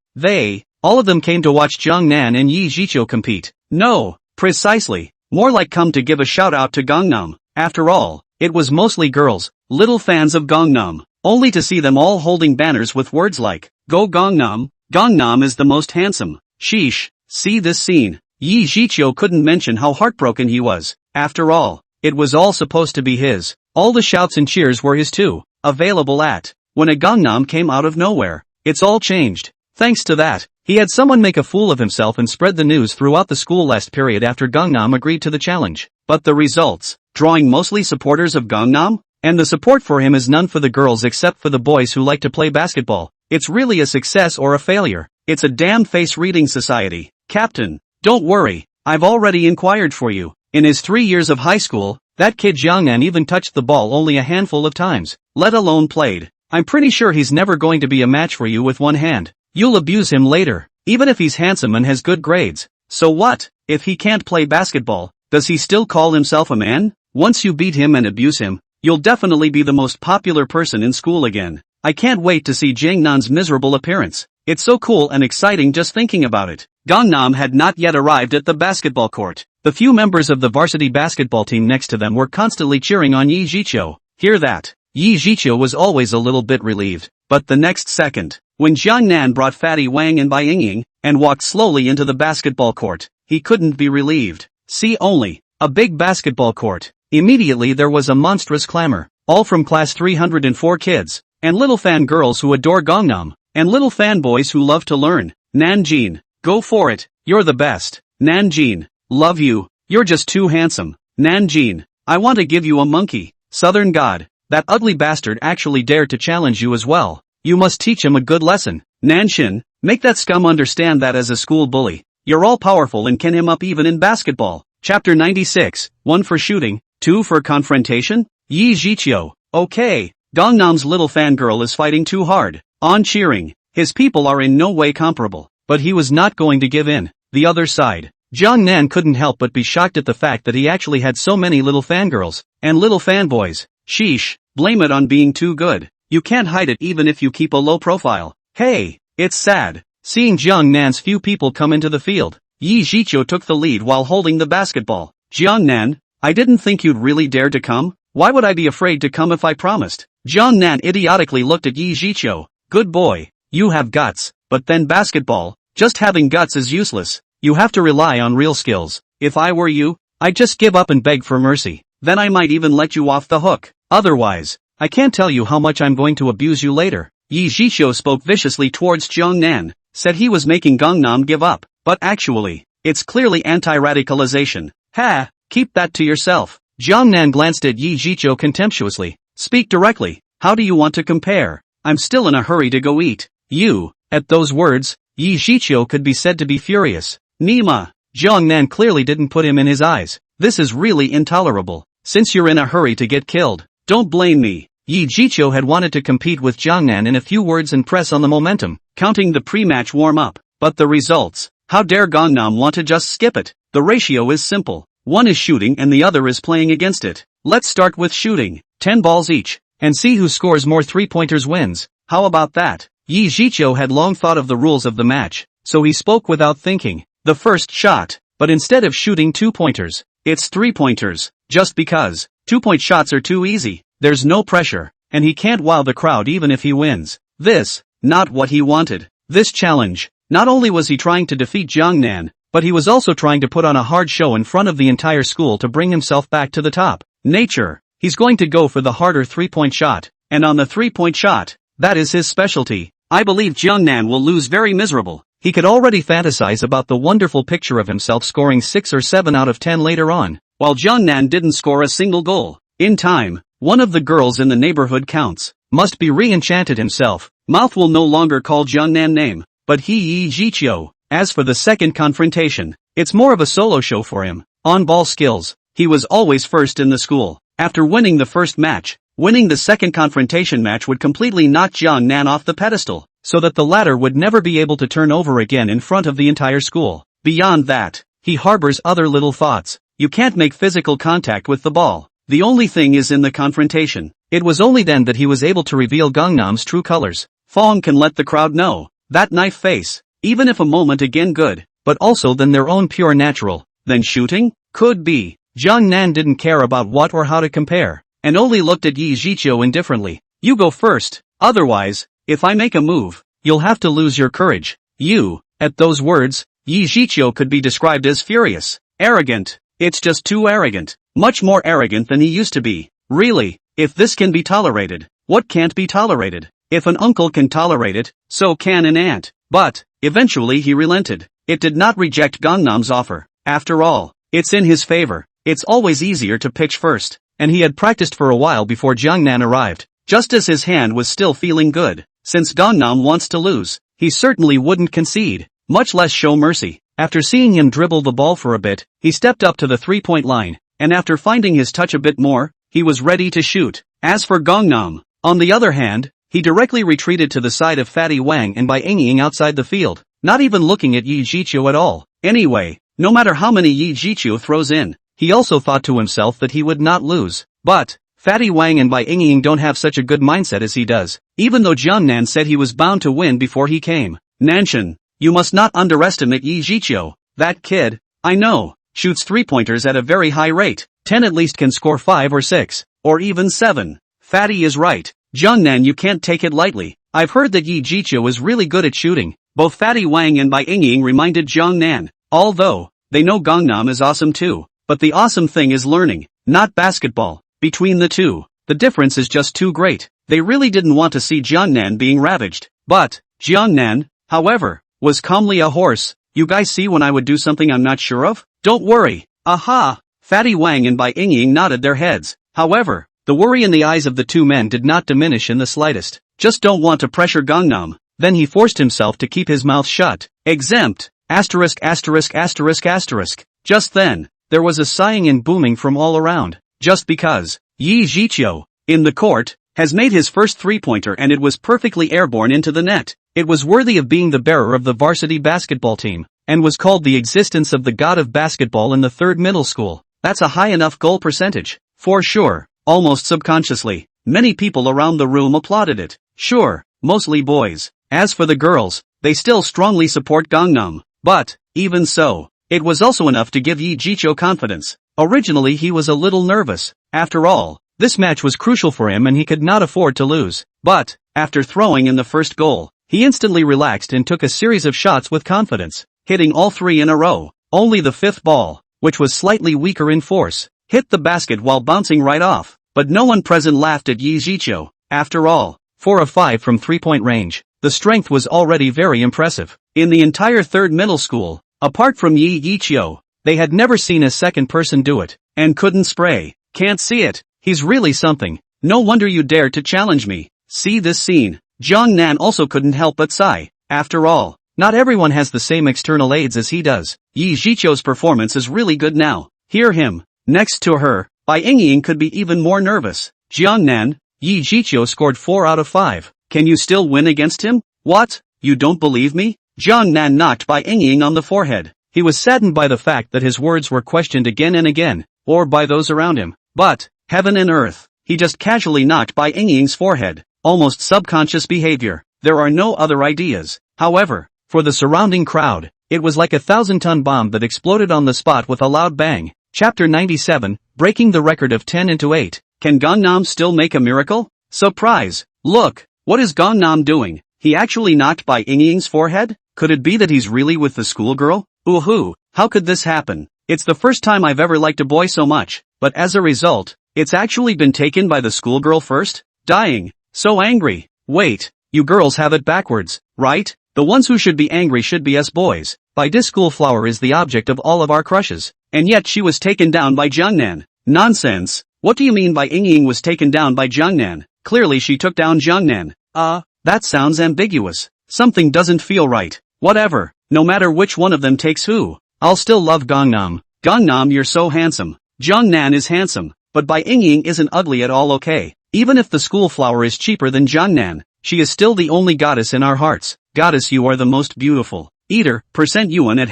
[SPEAKER 1] All of them came to watch Jiangnan and Yi Zhiqiu compete. No, precisely, more like come to give a shout out to Gangnam. After all, it was mostly girls, little fans of Gangnam, only to see them all holding banners with words like, "Go Gangnam, Gangnam is the most handsome." Sheesh, see this scene. Yi Zhiqiu couldn't mention how heartbroken he was. After all, it was all supposed to be his. All the shouts and cheers were his too. Available at, when a Gangnam came out of nowhere. It's all changed. Thanks to that, he had someone make a fool of himself and spread the news throughout the school last period after Gangnam agreed to the challenge. But the results, drawing mostly supporters of Gangnam? And the support for him is none for the girls except for the boys who like to play basketball. It's really a success or a failure. It's a damn face-reading society. Captain, don't worry, I've already inquired for you. In his 3 years of high school, that kid Jiangnan even touched the ball only a handful of times, let alone played. I'm pretty sure he's never going to be a match for you with one hand. You'll abuse him later, even if he's handsome and has good grades. So what, if he can't play basketball, does he still call himself a man? Once you beat him and abuse him, you'll definitely be the most popular person in school again. I can't wait to see Jiangnan's miserable appearance. It's so cool and exciting just thinking about it. Gangnam had not yet arrived at the basketball court. The few members of the varsity basketball team next to them were constantly cheering on Yi Zhiqiu. Hear that? Yi Zhiqiu was always a little bit relieved, but the next second, when Jiangnan brought Fatty Wang and Bai Yingying, and walked slowly into the basketball court, he couldn't be relieved. See only, a big basketball court. Immediately there was a monstrous clamor, all from class 304 kids, and little fan girls who adore Gangnam, and little fanboys who love to learn. Nanjin, go for it, you're the best. Nanjin, love you, you're just too handsome. Nanjin, I want to give you a monkey. Southern god, that ugly bastard actually dared to challenge you as well. You must teach him a good lesson. Nanshin, make that scum understand that as a school bully, you're all powerful and can him up even in basketball. Chapter 96, 1 for shooting, 2 for confrontation? Yi Jiqiu. Okay. Gangnam's little fangirl is fighting too hard. On cheering. His people are in no way comparable. But he was not going to give in. The other side. Jiangnan couldn't help but be shocked at the fact that he actually had so many little fangirls. And little fanboys. Sheesh. Blame it on being too good. You can't hide it even if you keep a low profile. Hey. It's sad. Seeing Jiangnan's few people come into the field. Yi Jiqiu took the lead while holding the basketball. Jiangnan, I didn't think you'd really dare to come. Why would I be afraid to come if I promised? Jiangnan idiotically looked at Yi Jiqiu. Good boy. You have guts. But then basketball, just having guts is useless. You have to rely on real skills. If I were you, I'd just give up and beg for mercy. Then I might even let you off the hook. Otherwise, I can't tell you how much I'm going to abuse you later. Yi Jiqiu spoke viciously towards Jiangnan, said he was making Gangnam give up. But actually, it's clearly anti-radicalization. Ha, keep that to yourself. Jiangnan glanced at Yi Jiqiu contemptuously. Speak directly. How do you want to compare? I'm still in a hurry to go eat. You. At those words, Yi Jiqiu could be said to be furious. Nima. Jiangnan clearly didn't put him in his eyes. This is really intolerable. Since you're in a hurry to get killed, don't blame me. Yi Jiqiu had wanted to compete with Jiangnan in a few words and press on the momentum, counting the pre-match warm-up. But the results. How dare Gangnam want to just skip it? The ratio is simple. One is shooting and the other is playing against it. Let's start with shooting. 10 balls each. And see who scores more 3-pointers wins. How about that? Yi Jiqiu had long thought of the rules of the match, so he spoke without thinking. The first shot. But instead of shooting 2-pointers, it's 3-pointers. Just because. 2-point shots are too easy. There's no pressure. And he can't wow the crowd even if he wins. This. Not what he wanted. This challenge. Not only was he trying to defeat Jiangnan, but he was also trying to put on a hard show in front of the entire school to bring himself back to the top. Nature. He's going to go for the harder 3-point shot. And on the 3-point shot, that is his specialty. I believe Jiangnan will lose very miserable. He could already fantasize about the wonderful picture of himself scoring 6 or 7 out of 10 later on, while Jiangnan didn't score a single goal. In time, one of the girls in the neighborhood counts. Must be re-enchanted himself. Mouth will no longer call Jiangnan name. But Yi Jiqiu. As for the second confrontation, it's more of a solo show for him. On-ball skills. He was always first in the school. After winning the first match, winning the second confrontation match would completely knock Jiangnan off the pedestal, so that the latter would never be able to turn over again in front of the entire school. Beyond that, he harbors other little thoughts. You can't make physical contact with the ball. The only thing is in the confrontation. It was only then that he was able to reveal Gangnam's true colors. Fong can let the crowd know. That knife face, even if a moment again good, but also then their own pure natural. Then shooting? Could be. Jiangnan didn't care about what or how to compare, and only looked at Yi Jiqiu indifferently. You go first, otherwise, if I make a move, you'll have to lose your courage. You. At those words, Yi Jiqiu could be described as furious. Arrogant. It's just too arrogant. Much more arrogant than he used to be. Really, if this can be tolerated, what can't be tolerated? If an uncle can tolerate it, so can an aunt. But, eventually he relented. It did not reject Gangnam's offer. After all, it's in his favor. It's always easier to pitch first. And he had practiced for a while before Jiangnan arrived. Just as his hand was still feeling good. Since Gangnam wants to lose, he certainly wouldn't concede, much less show mercy. After seeing him dribble the ball for a bit, he stepped up to the 3-point line. And after finding his touch a bit more, he was ready to shoot. As for Gangnam, on the other hand, he directly retreated to the side of Fatty Wang and by Ying outside the field, not even looking at Yi Jiqiu at all. Anyway, no matter how many Yi Jiqiu throws in, he also thought to himself that he would not lose. But, Fatty Wang and Bai Ying don't have such a good mindset as he does, even though Jiangnan said he was bound to win before he came. Nanshan, you must not underestimate Yi Jiqiu. That kid, I know, shoots 3-pointers at a very high rate. 10 at least can score 5 or 6, or even 7. Fatty is right. Jiangnan, you can't take it lightly. I've heard that Yi Jiqiu is really good at shooting. Both Fatty Wang and Bai Ying reminded Jiangnan. Although, they know Gangnam is awesome too. But the awesome thing is learning, not basketball. Between the two, the difference is just too great. They really didn't want to see Jiangnan being ravaged. But, Jiangnan, however, was calmly a horse. You guys see when I would do something I'm not sure of? Don't worry. Aha! Fatty Wang and Bai Ying nodded their heads. However, the worry in the eyes of the two men did not diminish in the slightest. Just don't want to pressure Gangnam. Then he forced himself to keep his mouth shut. Exempt. Asterisk asterisk asterisk asterisk. Just then, there was a sighing and booming from all around, just because Yi Jiqiu, in the court, has made his first three-pointer and it was perfectly airborne into the net. It was worthy of being the bearer of the varsity basketball team, and was called the existence of the god of basketball in the third middle school. That's a high enough goal percentage, for sure. Almost subconsciously, many people around the room applauded it. Sure, mostly boys. As for the girls, they still strongly support Gangnam. But, even so, it was also enough to give Yi Jiqiu confidence. Originally he was a little nervous. After all, this match was crucial for him and he could not afford to lose. But, after throwing in the first goal, he instantly relaxed and took a series of shots with confidence, hitting all three in a row. Only the fifth ball, which was slightly weaker in force, hit the basket while bouncing right off. But no one present laughed at Yi Jiqiu. After all, for a 5 from 3-point range, the strength was already very impressive. In the entire third middle school, apart from Yi Jiqiu, they had never seen a second person do it, and couldn't spray. Can't see it. He's really something. No wonder you dared to challenge me. See this scene. Jiang Nan also couldn't help but sigh. After all, not everyone has the same external aids as he does. Yi Jiqiu's performance is really good now. Hear him. Next to her, Bai Yingying could be even more nervous. Jiang Nan, Yi Jiqiu scored 4 out of 5. Can you still win against him? What? You don't believe me? Jiang Nan knocked Bai Yingying on the forehead. He was saddened by the fact that his words were questioned again and again, or by those around him. But, heaven and earth, he just casually knocked Bai Yingying's forehead. Almost subconscious behavior. There are no other ideas. However, for the surrounding crowd, it was like a 1,000-ton bomb that exploded on the spot with a loud bang. Chapter 97, breaking the record of 10 into 8. Can Gangnam still make a miracle? Surprise! Look, what is Gangnam doing? He actually knocked Bai Yingying's forehead? Could it be that he's really with the schoolgirl? Ooh, how could this happen? It's the first time I've ever liked a boy so much, but as a result, it's actually been taken by the schoolgirl first? Dying. So angry. Wait, you girls have it backwards, right? The ones who should be angry should be us boys. Bai Schoolflower is the object of all of our crushes, and yet she was taken down by Jiangnan. Nonsense. What do you mean Bai Yingying was taken down by Jiangnan? Clearly she took down Jiangnan. That sounds ambiguous. Something doesn't feel right. Whatever, no matter which one of them takes who, I'll still love Gangnam. Gangnam, you're so handsome. Jiangnan is handsome, but Bai Yingying isn't ugly at all. Okay. Even if the schoolflower is cheaper than Jiangnan, she is still the only goddess in our hearts. Goddess, you are the most beautiful. Eater, %Yuan at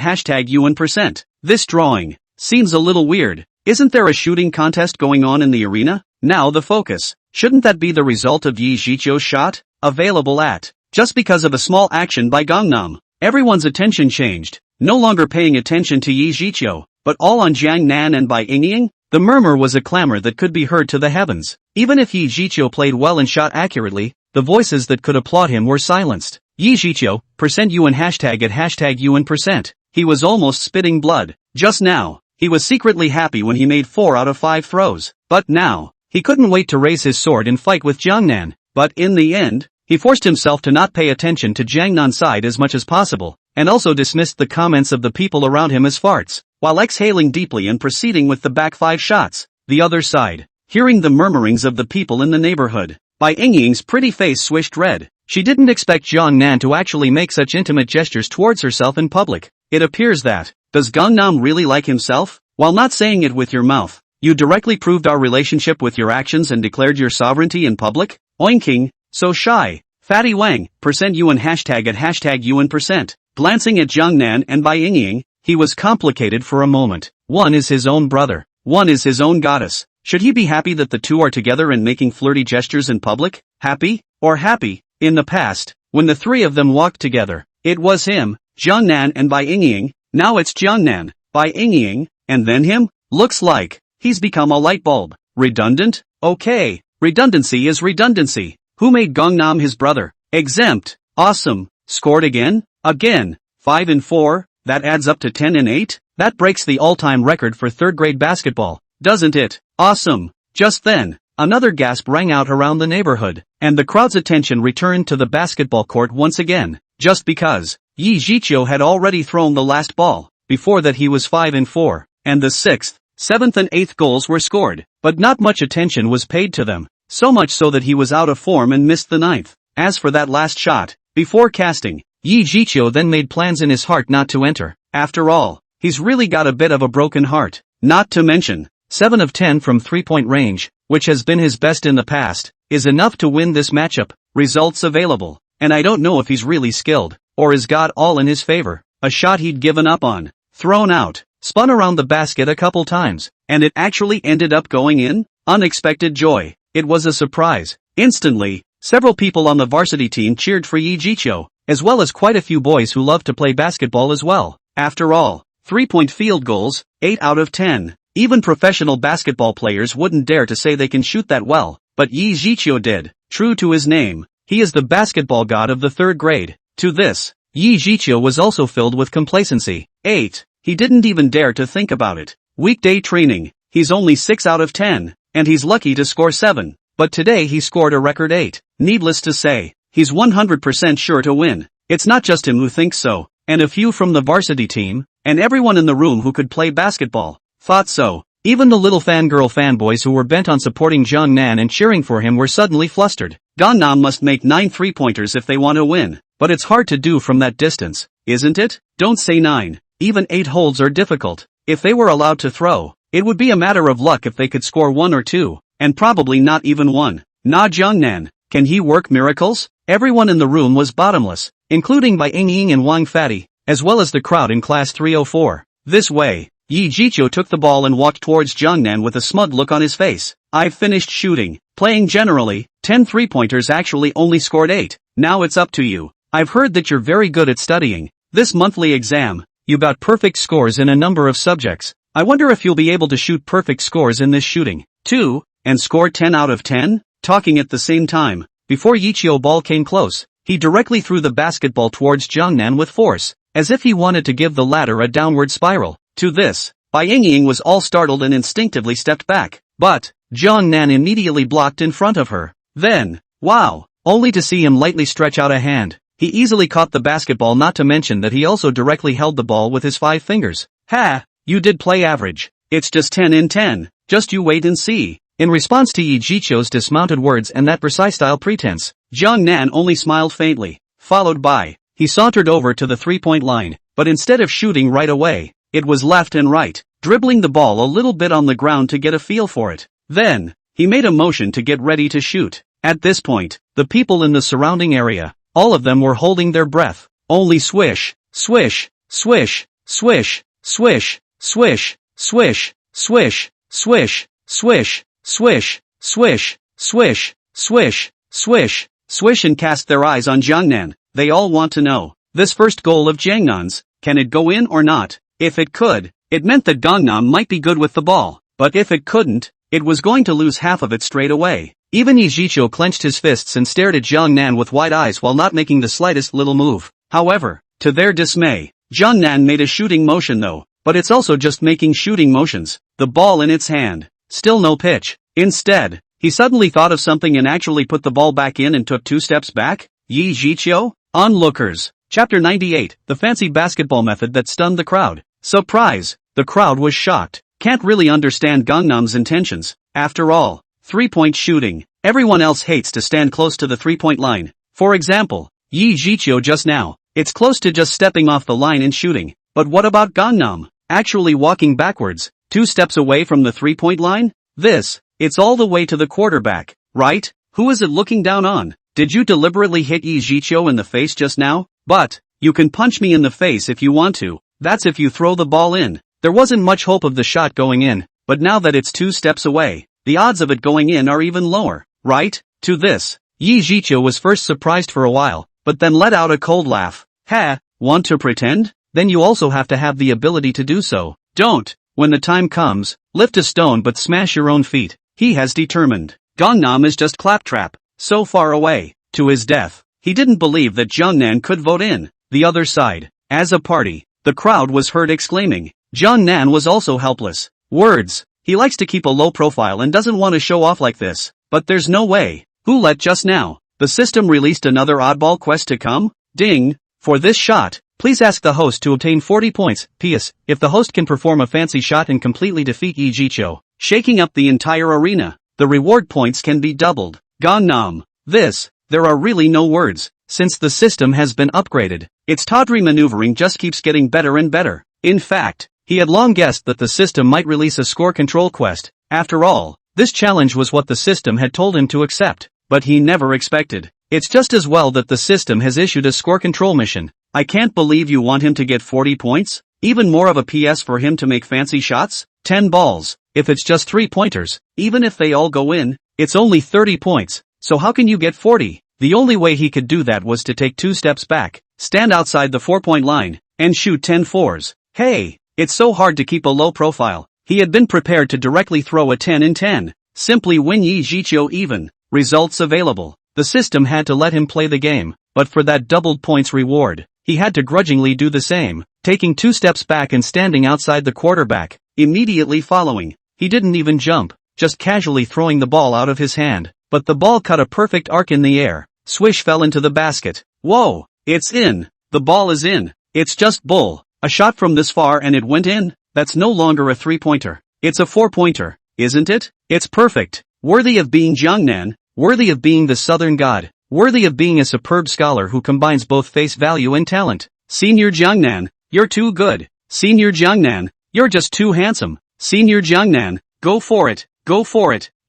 [SPEAKER 1] #Yuan%. This drawing seems a little weird. Isn't there a shooting contest going on in the arena? Now the focus. Shouldn't that be the result of Yi Jiqiu's shot? Available at. Just because of a small action by Gangnam, everyone's attention changed. No longer paying attention to Yi Jiqiu, but all on Jiang Nan and Bai Yingying. The murmur was a clamor that could be heard to the heavens. Even if Yi Jiqiu played well and shot accurately, the voices that could applaud him were silenced. Yi Jiqiu, %Yuan at #Yuan%. He was almost spitting blood. Just now, he was secretly happy when he made 4 out of 5 throws. But now, he couldn't wait to raise his sword and fight with Jiangnan. But in the end, he forced himself to not pay attention to Jiangnan's side as much as possible, and also dismissed the comments of the people around him as farts, while exhaling deeply and proceeding with the back 5 shots. The other side, hearing the murmurings of the people in the neighborhood, Bai Yingying's pretty face swished red. She didn't expect Jiang Nan to actually make such intimate gestures towards herself in public. It appears that, does Gangnam really like himself? While not saying it with your mouth, you directly proved our relationship with your actions and declared your sovereignty in public? Oinking, so shy. Fatty Wang, %Yuan at #Yuan%. Glancing at Jiang Nan and Bai Yingying, he was complicated for a moment. One is his own brother. One is his own goddess. Should he be happy that the two are together and making flirty gestures in public? Happy? Or happy? In the past, when the three of them walked together, it was him, Jiang Nan and Bai Yingying. Now it's Jiang Nan, Bai Yingying, and then him? Looks like he's become a light bulb. Redundant? Okay, redundancy is redundancy. Who made Gangnam his brother? Exempt. Awesome. Scored again? Again. 5 and 4, that adds up to 10 and 8? That breaks the all-time record for third-grade basketball, doesn't it? Awesome. Just then, another gasp rang out around the neighborhood, and the crowd's attention returned to the basketball court once again, just because Yi Jiqiu had already thrown the last ball. Before that he was 5 and 4, and the 6th, 7th and 8th goals were scored, but not much attention was paid to them, so much so that he was out of form and missed the 9th. As for that last shot, before casting, Yi Jiqiu then made plans in his heart not to enter. After all, he's really got a bit of a broken heart. Not to mention, 7 of 10 from 3-point range, which has been his best in the past, is enough to win this matchup. Results available. And I don't know if he's really skilled, or is God all in his favor. A shot he'd given up on. Thrown out. Spun around the basket a couple times, and it actually ended up going in? Unexpected joy. It was a surprise. Instantly, several people on the varsity team cheered for Yi Jicho, as well as quite a few boys who love to play basketball as well. After all, 3-point field goals, 8 out of 10. Even professional basketball players wouldn't dare to say they can shoot that well, but Yi Jicho did. True to his name, he is the basketball god of the 3rd grade. To this, Yi Jicho was also filled with complacency. 8. He didn't even dare to think about it. Weekday training, he's only 6 out of 10, and he's lucky to score 7. But today he scored a record 8. Needless to say, he's 100% sure to win. It's not just him who thinks so, and a few from the varsity team, and everyone in the room who could play basketball, thought so. Even the little fangirl fanboys who were bent on supporting Jungnan and cheering for him were suddenly flustered. Gangnam must make 9 3-pointers if they want to win, but it's hard to do from that distance, isn't it? Don't say 9. Even 8 holds are difficult. If they were allowed to throw, it would be a matter of luck if they could score 1 or 2, and probably not even 1. Na Jungnan, can he work miracles? Everyone in the room was bottomless, including Bai Ying and Wang Fatty, as well as the crowd in class 304. This way, Yi Jicho took the ball and walked towards Jungnan with a smug look on his face. I've finished shooting. Playing generally, 10 3-pointers actually only scored 8. Now it's up to you. I've heard that you're very good at studying. This monthly exam, you got perfect scores in a number of subjects. I wonder if you'll be able to shoot perfect scores in this shooting, too, and score 10 out of 10? Talking at the same time, before Yichio ball came close, he directly threw the basketball towards Jungnan with force, as if he wanted to give the latter a downward spiral. To this, Bai Ying was all startled and instinctively stepped back, but Jungnan immediately blocked in front of her. Then, wow, only to see him lightly stretch out a hand. He easily caught the basketball, not to mention that he also directly held the ball with his 5 fingers. Ha! You did play average. It's just 10 in 10. Just you wait and see. In response to Yi Jicho's dismounted words and that precise-style pretense, Jungnan only smiled faintly, followed by, he sauntered over to the 3-point line, but instead of shooting right away, it was left and right, dribbling the ball a little bit on the ground to get a feel for it. Then, he made a motion to get ready to shoot. At this point, the people in the surrounding area, all of them were holding their breath. Only swish, swish, swish, swish, swish, swish, swish, swish, swish, swish, swish, swish, swish, swish, swish, swish, and cast their eyes on Jungnan. They all want to know, this first goal of Jangnan's, can it go in or not? If it could, it meant that Gangnam might be good with the ball, but if it couldn't, it was going to lose half of it straight away. Even Yi Jicho clenched his fists and stared at Jungnan with wide eyes while not making the slightest little move. However, to their dismay, Jungnan made a shooting motion though, but it's also just making shooting motions, the ball in its hand. Still no pitch. Instead, he suddenly thought of something and actually put the ball back in and took 2 steps back. Yi Jicho? Onlookers. Chapter 98, the fancy basketball method that stunned the crowd. Surprise! The crowd was shocked. Can't really understand Gangnam's intentions. After all, 3-point shooting. Everyone else hates to stand close to the 3-point line. For example, Yi Jicho just now. It's close to just stepping off the line and shooting. But what about Gangnam? Actually walking backwards, 2 steps away from the 3-point line? It's all the way to the quarterback, right? Who is it looking down on? Did you deliberately hit Yi Jicho in the face just now? But, you can punch me in the face if you want to. That's if you throw the ball in. There wasn't much hope of the shot going in, but now that it's 2 steps away, the odds of it going in are even lower, right? To this, Yi Jicho was first surprised for a while, but then let out a cold laugh. Ha, want to pretend? Then you also have to have the ability to do so. Don't, when the time comes, lift a stone but smash your own feet. He has determined. Gangnam is just claptrap, so far away. To his death, he didn't believe that Jungnan could vote in. The other side, as a party, the crowd was heard exclaiming. Jungnan was also helpless. Words. He likes to keep a low profile and doesn't want to show off like this. But there's no way. Who let just now? The system released another oddball quest to come? Ding. For this shot, please ask the host to obtain 40 points. P.S. If the host can perform a fancy shot and completely defeat Yi Jicho, shaking up the entire arena, the reward points can be doubled. Gangnam. There are really no words. Since the system has been upgraded, its tawdry maneuvering just keeps getting better and better. In fact, He had long guessed that the system might release a score control quest. After all, this challenge was what the system had told him to accept, but he never expected. It's just as well that the system has issued a score control mission. I can't believe you want him to get 40 points? Even more of a PS for him to make fancy shots? 10 balls. If it's just 3 pointers, even if they all go in, it's only 30 points, so how can you get 40? The only way he could do that was to take 2 steps back, stand outside the 4-point line, and shoot 10 fours. Hey, it's so hard to keep a low profile. He had been prepared to directly throw a 10 in 10. Simply win Yi Jiqiu even. Results available. The system had to let him play the game, but for that doubled points reward, he had to grudgingly do the same, taking 2 steps back and standing outside the quarterback, immediately following. He didn't even jump, just casually throwing the ball out of his hand, but the ball cut a perfect arc in the air. Swish fell into the basket. Whoa, it's in. The ball is in. It's just bull. A shot from this far and it went in? That's no longer a 3-pointer. It's a 4-pointer, isn't it? It's perfect. Worthy of being Jiangnan, worthy of being the Southern God, worthy of being a superb scholar who combines both face value and talent. Senior Jiangnan, you're too good. Senior Jiangnan, you're just too handsome. Senior Jiangnan, go for it,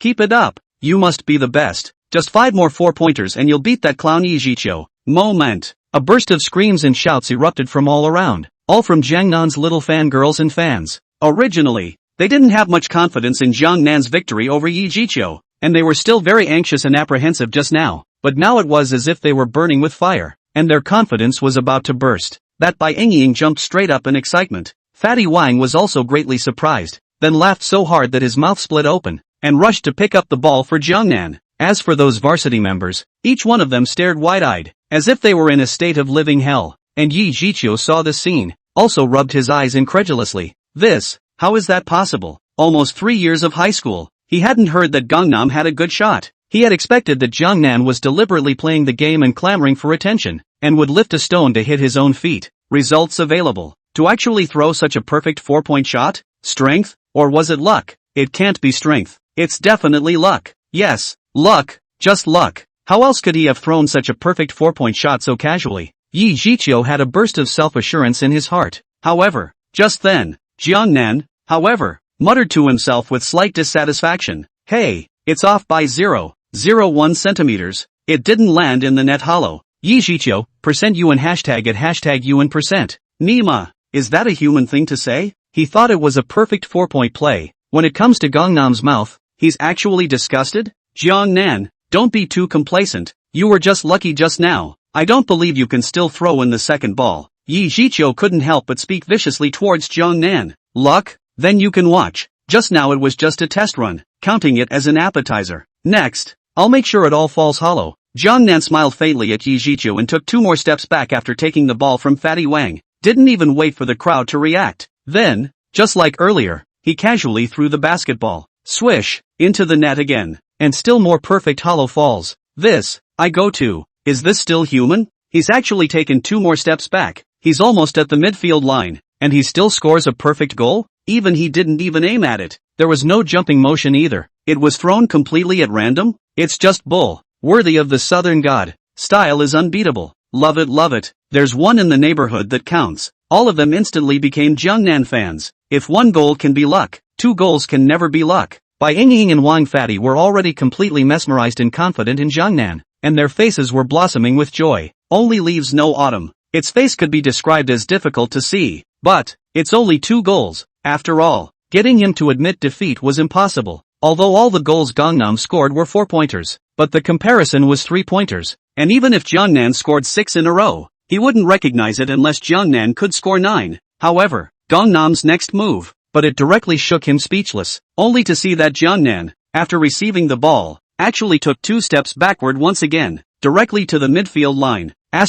[SPEAKER 1] keep it up. You must be the best. Just 5 more 4-pointers and you'll beat that clown Yi Jiqiu. Moment. A burst of screams and shouts erupted from all around, all from Jiangnan's little fangirls and fans. Originally, they didn't have much confidence in Jiangnan's victory over Yi Jiqiu, and they were still very anxious and apprehensive just now, but now it was as if they were burning with fire, and their confidence was about to burst. That Bai Yingying jumped straight up in excitement. Fatty Wang was also greatly surprised, then laughed so hard that his mouth split open, and rushed to pick up the ball for Jiangnan. As for those varsity members, each one of them stared wide-eyed, as if they were in a state of living hell, and Yi Jiqiu saw this scene, also rubbed his eyes incredulously. How is that possible? Almost 3 years of high school, he hadn't heard that Gangnam had a good shot. He had expected that Jiangnan was deliberately playing the game and clamoring for attention, and would lift a stone to hit his own feet. Results available. To actually throw such a perfect 4-point shot? Strength? Or was it luck? It can't be strength. It's definitely luck. Yes, luck. Just luck. How else could he have thrown such a perfect 4-point shot so casually? Yi Jiqiu had a burst of self-assurance in his heart. However, just then, Jiangnan, muttered to himself with slight dissatisfaction. Hey, it's off by 0.01 centimeters. It didn't land in the net hollow. Yi Jiqiu, %UN #UN%. Nima, is that a human thing to say? He thought it was a perfect 4-point play. When it comes to Gangnam's mouth, he's actually disgusted? Jiangnan, don't be too complacent. You were just lucky just now. I don't believe you can still throw in the second ball. Yi Jiqiu couldn't help but speak viciously towards Jiangnan. Luck? Then you can watch. Just now it was just a test run, counting it as an appetizer. Next, I'll make sure it all falls hollow. Jiangnan smiled faintly at Yi Jiqiu and took 2 more steps back after taking the ball from Fatty Wang. Didn't even wait for the crowd to react. Then, just like earlier, he casually threw the basketball. Swish, into the net again. And still more perfect hollow falls. Is this still human? He's actually taken 2 more steps back. He's almost at the midfield line. And he still scores a perfect goal? He didn't even aim at it. There was no jumping motion either. It was thrown completely at random? It's just bull. Worthy of the Southern God. Style is unbeatable. Love it. There's one in the neighborhood that counts. All of them instantly became Jiangnan fans. If 1 goal can be luck, 2 goals can never be luck. Bai Yingying and Wang Fatty were already completely mesmerized and confident in Jiangnan, and their faces were blossoming with joy. Only leaves no autumn. Its face could be described as difficult to see. But, it's only 2 goals. After all, getting him to admit defeat was impossible. Although all the goals Gangnam scored were 4-pointers, but the comparison was 3-pointers. And even if Jiangnan scored 6 in a row, he wouldn't recognize it unless Jiangnan could score 9. However, Gangnam's next move, but it directly shook him speechless, only to see that Jiangnan, after receiving the ball, actually took 2 steps backward once again, directly to the midfield line. *******.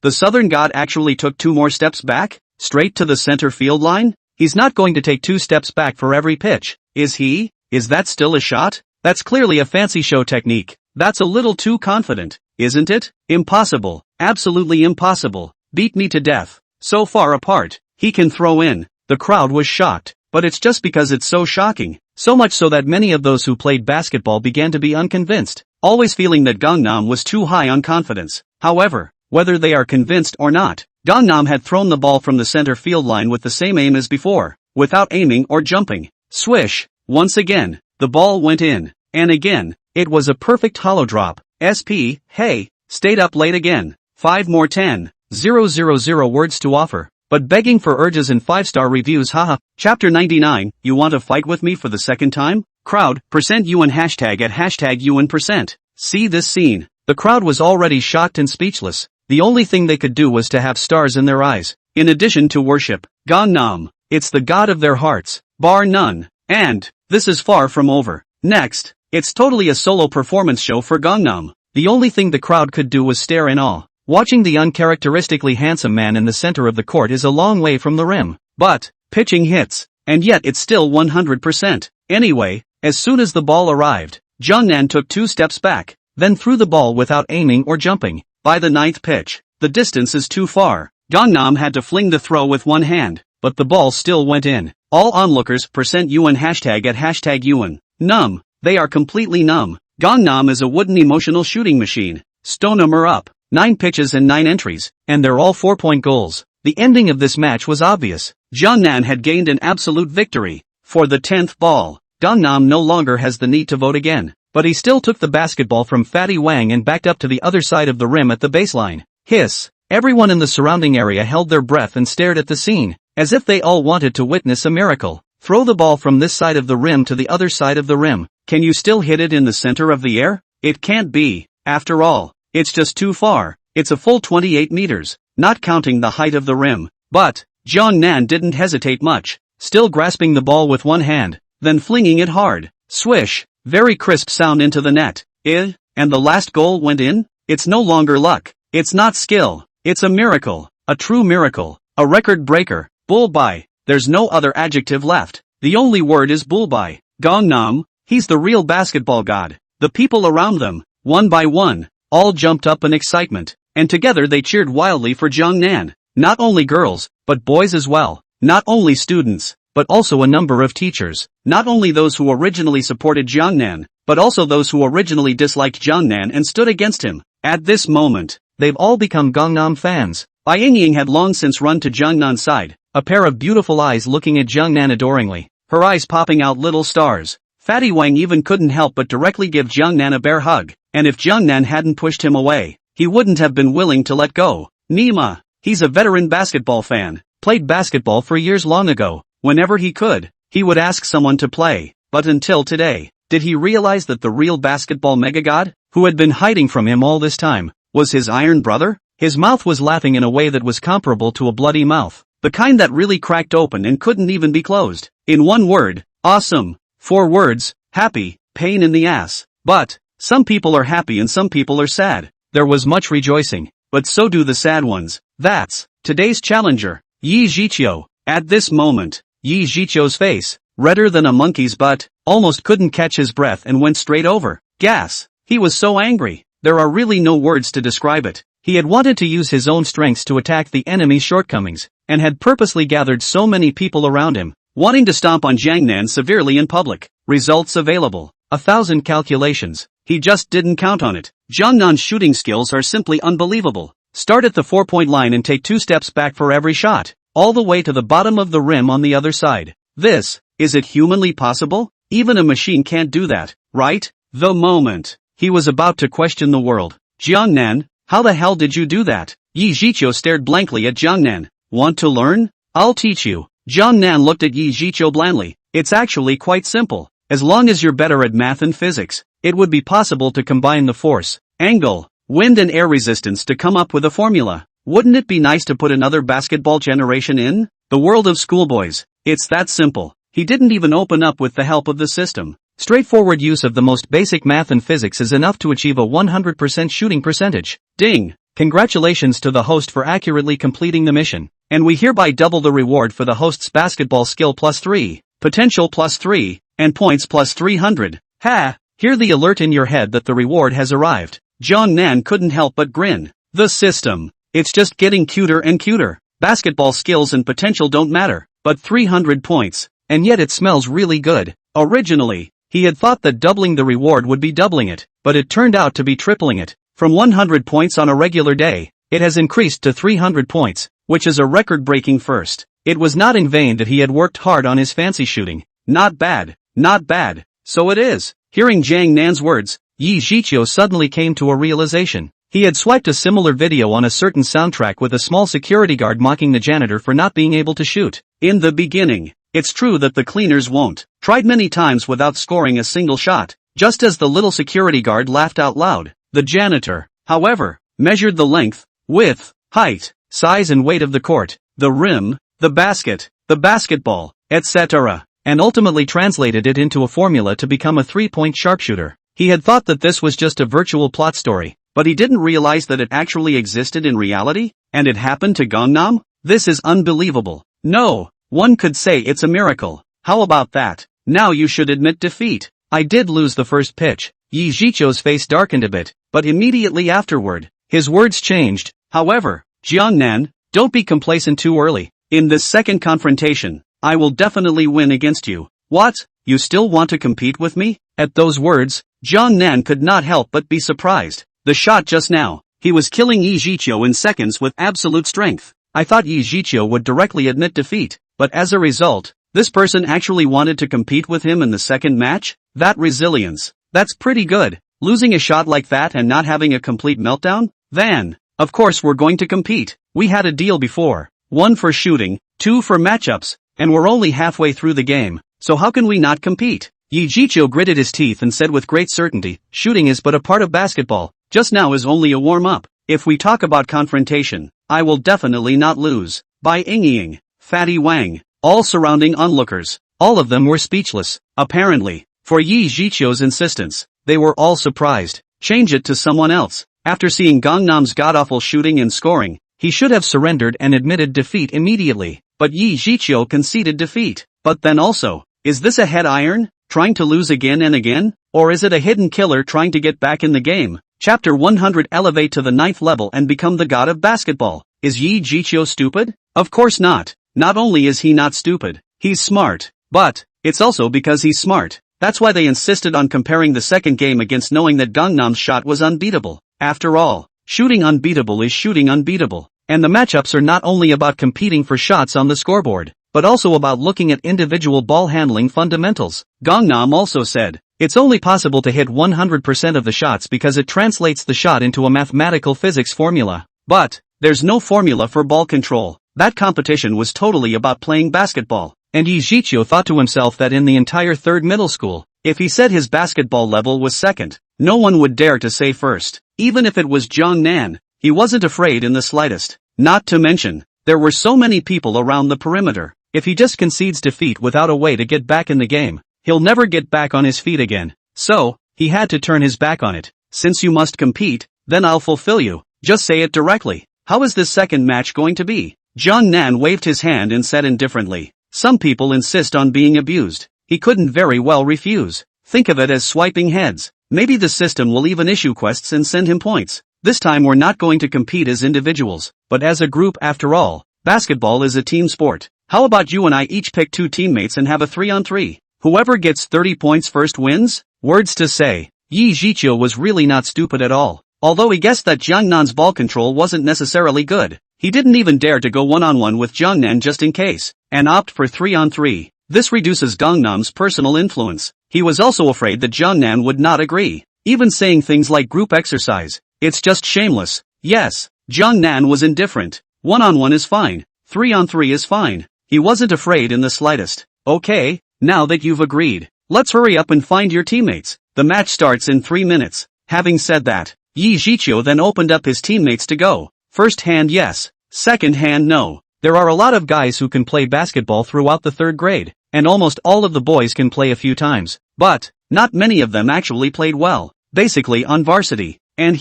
[SPEAKER 1] The Southern God actually took 2 more steps back? Straight to the center field line? He's not going to take 2 steps back for every pitch, is he? Is that still a shot? That's clearly a fancy show technique. That's a little too confident, isn't it? Impossible. Absolutely impossible. Beat me to death. So far apart. He can throw in. The crowd was shocked. But it's just because it's so shocking. So much so that many of those who played basketball began to be unconvinced, always feeling that Gangnam was too high on confidence. However, whether they are convinced or not, Gangnam had thrown the ball from the center field line with the same aim as before, without aiming or jumping. Swish! Once again, the ball went in. And again, it was a perfect hollow drop. SP, hey, stayed up late again. 5 more 10,000 words to offer, but begging for urges and 5-star reviews, haha. Chapter 99, you want to fight with me for the second time? Crowd, %UN hashtag at hashtag UN%. See this scene. The crowd was already shocked and speechless. The only thing they could do was to have stars in their eyes. In addition to worship, Gangnam. It's the god of their hearts, bar none. And, this is far from over. Next, it's totally a solo performance show for Gangnam. The only thing the crowd could do was stare in awe. Watching the uncharacteristically handsome man in the center of the court is a long way from the rim. But, pitching hits. And yet it's still 100%. Anyway, as soon as the ball arrived, Jungnan took 2 steps back, then threw the ball without aiming or jumping. By the 9th pitch, the distance is too far. Gangnam had to fling the throw with one hand, but the ball still went in. All onlookers %UN hashtag at hashtag UN. Numb. They are completely numb. Gangnam is a wooden emotional shooting machine. Stone 'em up. 9 pitches and 9 entries, and they're all 4-point goals. The ending of this match was obvious. Jungnan had gained an absolute victory. For the 10th ball, Gangnam no longer has the need to vote again. But he still took the basketball from Fatty Wang and backed up to the other side of the rim at the baseline. Hiss! Everyone in the surrounding area held their breath and stared at the scene, as if they all wanted to witness a miracle. Throw the ball from this side of the rim to the other side of the rim. Can you still hit it in the center of the air? It can't be. After all, it's just too far. It's a full 28 meters, not counting the height of the rim. But, Jungnan didn't hesitate much, still grasping the ball with one hand, then flinging it hard. Swish! Very crisp sound into the net. And the last goal went in? It's no longer luck. It's not skill. It's a miracle. A true miracle. A record breaker. Bullby. There's no other adjective left. The only word is bullby. Gangnam, he's the real basketball god. The people around them, one by one, all jumped up in excitement, and together they cheered wildly for Jungnan. Not only girls, but boys as well. Not only students, but also a number of teachers. Not only those who originally supported Jungnan, but also those who originally disliked Jungnan and stood against him. At this moment, they've all become Gangnam fans. Ying had long since run to Jungnan's side, a pair of beautiful eyes looking at Jungnan adoringly, her eyes popping out little stars. Fatty Wang even couldn't help but directly give Jungnan a bear hug, and if Jungnan hadn't pushed him away, he wouldn't have been willing to let go. Nima, he's a veteran basketball fan, played basketball for years long ago. Whenever he could, he would ask someone to play, but until today, did he realize that the real basketball megagod, who had been hiding from him all this time, was his iron brother? His mouth was laughing in a way that was comparable to a bloody mouth, the kind that really cracked open and couldn't even be closed. In one word, awesome. 4 words, happy, pain in the ass. But, some people are happy and some people are sad. There was much rejoicing, but so do the sad ones. That's today's challenger, Yi Jiqiu. At this moment, Yi Jiqiu's face, redder than a monkey's butt, almost couldn't catch his breath and went straight over. Gas. He was so angry. There are really no words to describe it. He had wanted to use his own strengths to attack the enemy's shortcomings, and had purposely gathered so many people around him, wanting to stomp on Jungnan severely in public. Results available. 1,000 calculations. He just didn't count on it. Jungnan's shooting skills are simply unbelievable. Start at the 4-point line and take 2 steps back for every shot, all the way to the bottom of the rim on the other side. Is it humanly possible? Even a machine can't do that, right? The moment he was about to question the world. Jungnan, how the hell did you do that? Yi Jiqiu stared blankly at Jungnan. Want to learn? I'll teach you. Jungnan looked at Yi Jiqiu blandly. It's actually quite simple. As long as you're better at math and physics, it would be possible to combine the force, angle, wind and air resistance to come up with a formula. Wouldn't it be nice to put another basketball generation in the world of schoolboys? It's that simple. He didn't even open up with the help of the system. Straightforward use of the most basic math and physics is enough to achieve a 100% shooting percentage. Ding! Congratulations to the host for accurately completing the mission. And we hereby double the reward for the host's basketball skill +3, potential +3, and points +300. Ha! Hear the alert in your head that the reward has arrived. Jungnan couldn't help but grin. The system. It's just getting cuter and cuter. Basketball skills and potential don't matter, but 300 points. And yet it smells really good. Originally, he had thought that doubling the reward would be doubling it, but it turned out to be tripling it. From 100 points on a regular day, It has increased to 300 points, which is a record-breaking first. It was not in vain that he had worked hard on his fancy shooting. Not bad, not bad. So it is. Hearing Jiang Nan's words, Yi Zhiqiu suddenly came to a realization. He had swiped a similar video on a certain soundtrack with a small security guard mocking the janitor for not being able to shoot. In the beginning, it's true that the cleaners won't. Tried many times without scoring a single shot. Just as the little security guard laughed out loud. The janitor, however, measured the length, width, height, size and weight of the court, the rim, the basket, the basketball, etc., and ultimately translated it into a formula to become a three-point sharpshooter. He had thought that this was just a virtual plot story, but he didn't realize that it actually existed in reality, and it happened to Gangnam? This is unbelievable. No, one could say it's a miracle. How about that? Now you should admit defeat. I did lose the first pitch. Yi Zhiqiu's face darkened a bit, but immediately afterward, his words changed. However, Jiangnan, don't be complacent too early. In this second confrontation, I will definitely win against you. What? You still want to compete with me? At those words, Jiangnan could not help but be surprised. The shot just now, he was killing Yi Zhiqiu in seconds with absolute strength. I thought Yi Zhiqiu would directly admit defeat, but as a result, this person actually wanted to compete with him in the second match? That resilience. That's pretty good. Losing a shot like that and not having a complete meltdown? Then, of course we're going to compete. We had a deal before. 1 for shooting, 2 for matchups, and we're only halfway through the game, so how can we not compete? Yi Zhiqiu gritted his teeth and said with great certainty, shooting is but a part of basketball. Just now is only a warm-up. If we talk about confrontation, I will definitely not lose. By Ying, Fatty Wang, all surrounding onlookers, all of them were speechless. Apparently, for Yi Zhiqiu's insistence, they were all surprised. Change it to someone else. After seeing Gangnam's god-awful shooting and scoring, he should have surrendered and admitted defeat immediately. But Yi Zhiqiu conceded defeat. But then also, is this a head iron, trying to lose again and again? Or is it a hidden killer trying to get back in the game? Chapter 100 Elevate to the 9th level and become the god of basketball. Is Yi Zhiqiu stupid? Of course not. Not only is he not stupid, he's smart. But, it's also because he's smart. That's why they insisted on comparing the second game against knowing that Gangnam's shot was unbeatable. After all, shooting unbeatable is shooting unbeatable. And the matchups are not only about competing for shots on the scoreboard, but also about looking at individual ball handling fundamentals. Gangnam also said, it's only possible to hit 100% of the shots because it translates the shot into a mathematical physics formula. But, there's no formula for ball control. That competition was totally about playing basketball. And Yi Zhiqiu thought to himself that in the entire third middle school, if he said his basketball level was second, no one would dare to say first. Even if it was Jiang Nan, he wasn't afraid in the slightest. Not to mention, there were so many people around the perimeter. If he just concedes defeat without a way to get back in the game, he'll never get back on his feet again. So, he had to turn his back on it. Since you must compete, then I'll fulfill you. Just say it directly. How is this second match going to be? Jiang Nan waved his hand and said indifferently. Some people insist on being abused. He couldn't very well refuse. Think of it as swiping heads. Maybe the system will even issue quests and send him points. This time we're not going to compete as individuals, but as a group after all. Basketball is a team sport. How about you and I each pick 2 teammates and have a 3-on-3? Whoever gets 30 points first wins? Words to say, Yi Zhiqiu was really not stupid at all. Although he guessed that Jiangnan's ball control wasn't necessarily good, he didn't even dare to go one-on-one with Jiangnan just in case, and opt for 3-on-3. This reduces Gangnam's personal influence. He was also afraid that Jiangnan would not agree, even saying things like group exercise. It's just shameless. Yes, Jiangnan was indifferent. 1-on-1 is fine. 3-on-3 is fine. He wasn't afraid in the slightest. Okay, now that you've agreed, let's hurry up and find your teammates. The match starts in 3 minutes. Having said that, Yi Zhiqiu then opened up his teammates to go. First hand yes, second hand no. There are a lot of guys who can play basketball throughout the 3rd grade, and almost all of the boys can play a few times, but not many of them actually played well, basically on varsity, and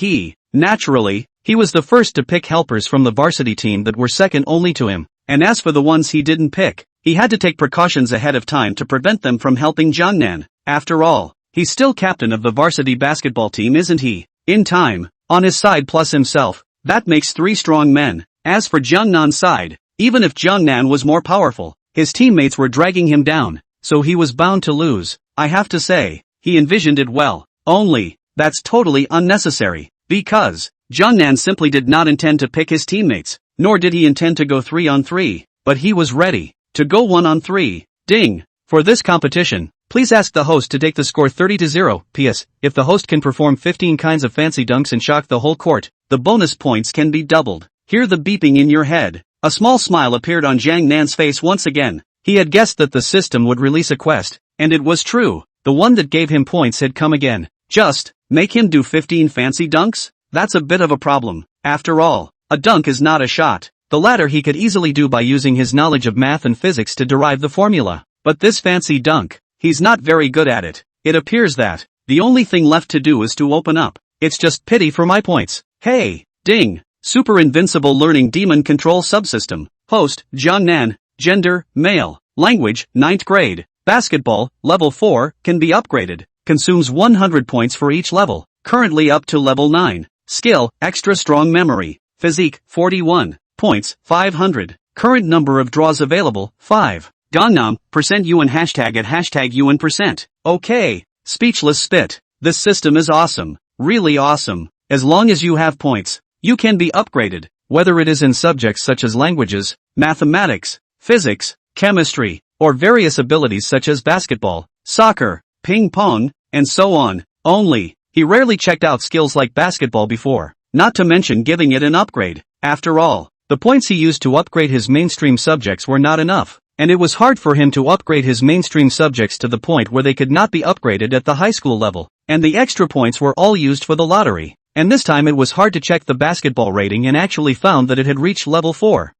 [SPEAKER 1] naturally, he was the first to pick helpers from the varsity team that were second only to him, and as for the ones he didn't pick, he had to take precautions ahead of time to prevent them from helping Jiangnan. After all, he's still captain of the varsity basketball team, isn't he? In time, on his side plus himself, that makes 3 strong men. As for Jiangnan's side, even if Jiangnan was more powerful, his teammates were dragging him down, so he was bound to lose. I have to say, he envisioned it well, only, that's totally unnecessary, because, Jiangnan simply did not intend to pick his teammates, nor did he intend to go 3-on-3, but he was ready to go 1-on-3. Ding! For this competition, please ask the host to take the score 30-0. P.S. If the host can perform 15 kinds of fancy dunks and shock the whole court, the bonus points can be doubled. Hear the beeping in your head. A small smile appeared on Jiang Nan's face once again. He had guessed that the system would release a quest, and it was true. The one that gave him points had come again. Just make him do 15 fancy dunks? That's a bit of a problem. After all, a dunk is not a shot. The latter he could easily do by using his knowledge of math and physics to derive the formula. But this fancy dunk, he's not very good at it. It appears that the only thing left to do is to open up. It's just pity for my points. Hey, ding! Super Invincible Learning Demon Control Subsystem. Host, Jiangnan. Gender, male. Language, 9th grade. Basketball, level 4, can be upgraded. Consumes 100 points for each level. Currently up to level 9. Skill, extra strong memory. Physique, 41. Points, 500. Current number of draws available, 5. Gangnam, %UN hashtag at hashtag UN%. Okay. Speechless spit. This system is awesome. Really awesome. As long as you have points, you can be upgraded, whether it is in subjects such as languages, mathematics, physics, chemistry, or various abilities such as basketball, soccer, ping pong, and so on. Only, he rarely checked out skills like basketball before, not to mention giving it an upgrade. After all, the points he used to upgrade his mainstream subjects were not enough, and it was hard for him to upgrade his mainstream subjects to the point where they could not be upgraded at the high school level, and the extra points were all used for the lottery. And this time it was hard to check the basketball rating and actually found that it had reached level 4.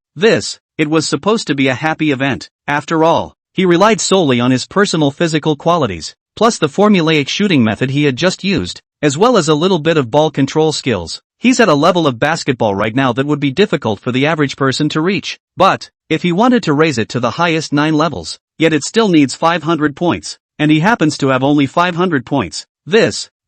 [SPEAKER 1] It was supposed to be a happy event. After all, he relied solely on his personal physical qualities, plus the formulaic shooting method he had just used, as well as a little bit of ball control skills. He's at a level of basketball right now that would be difficult for the average person to reach. But, if he wanted to raise it to the highest 9 levels, yet it still needs 500 points, and he happens to have only 500 points.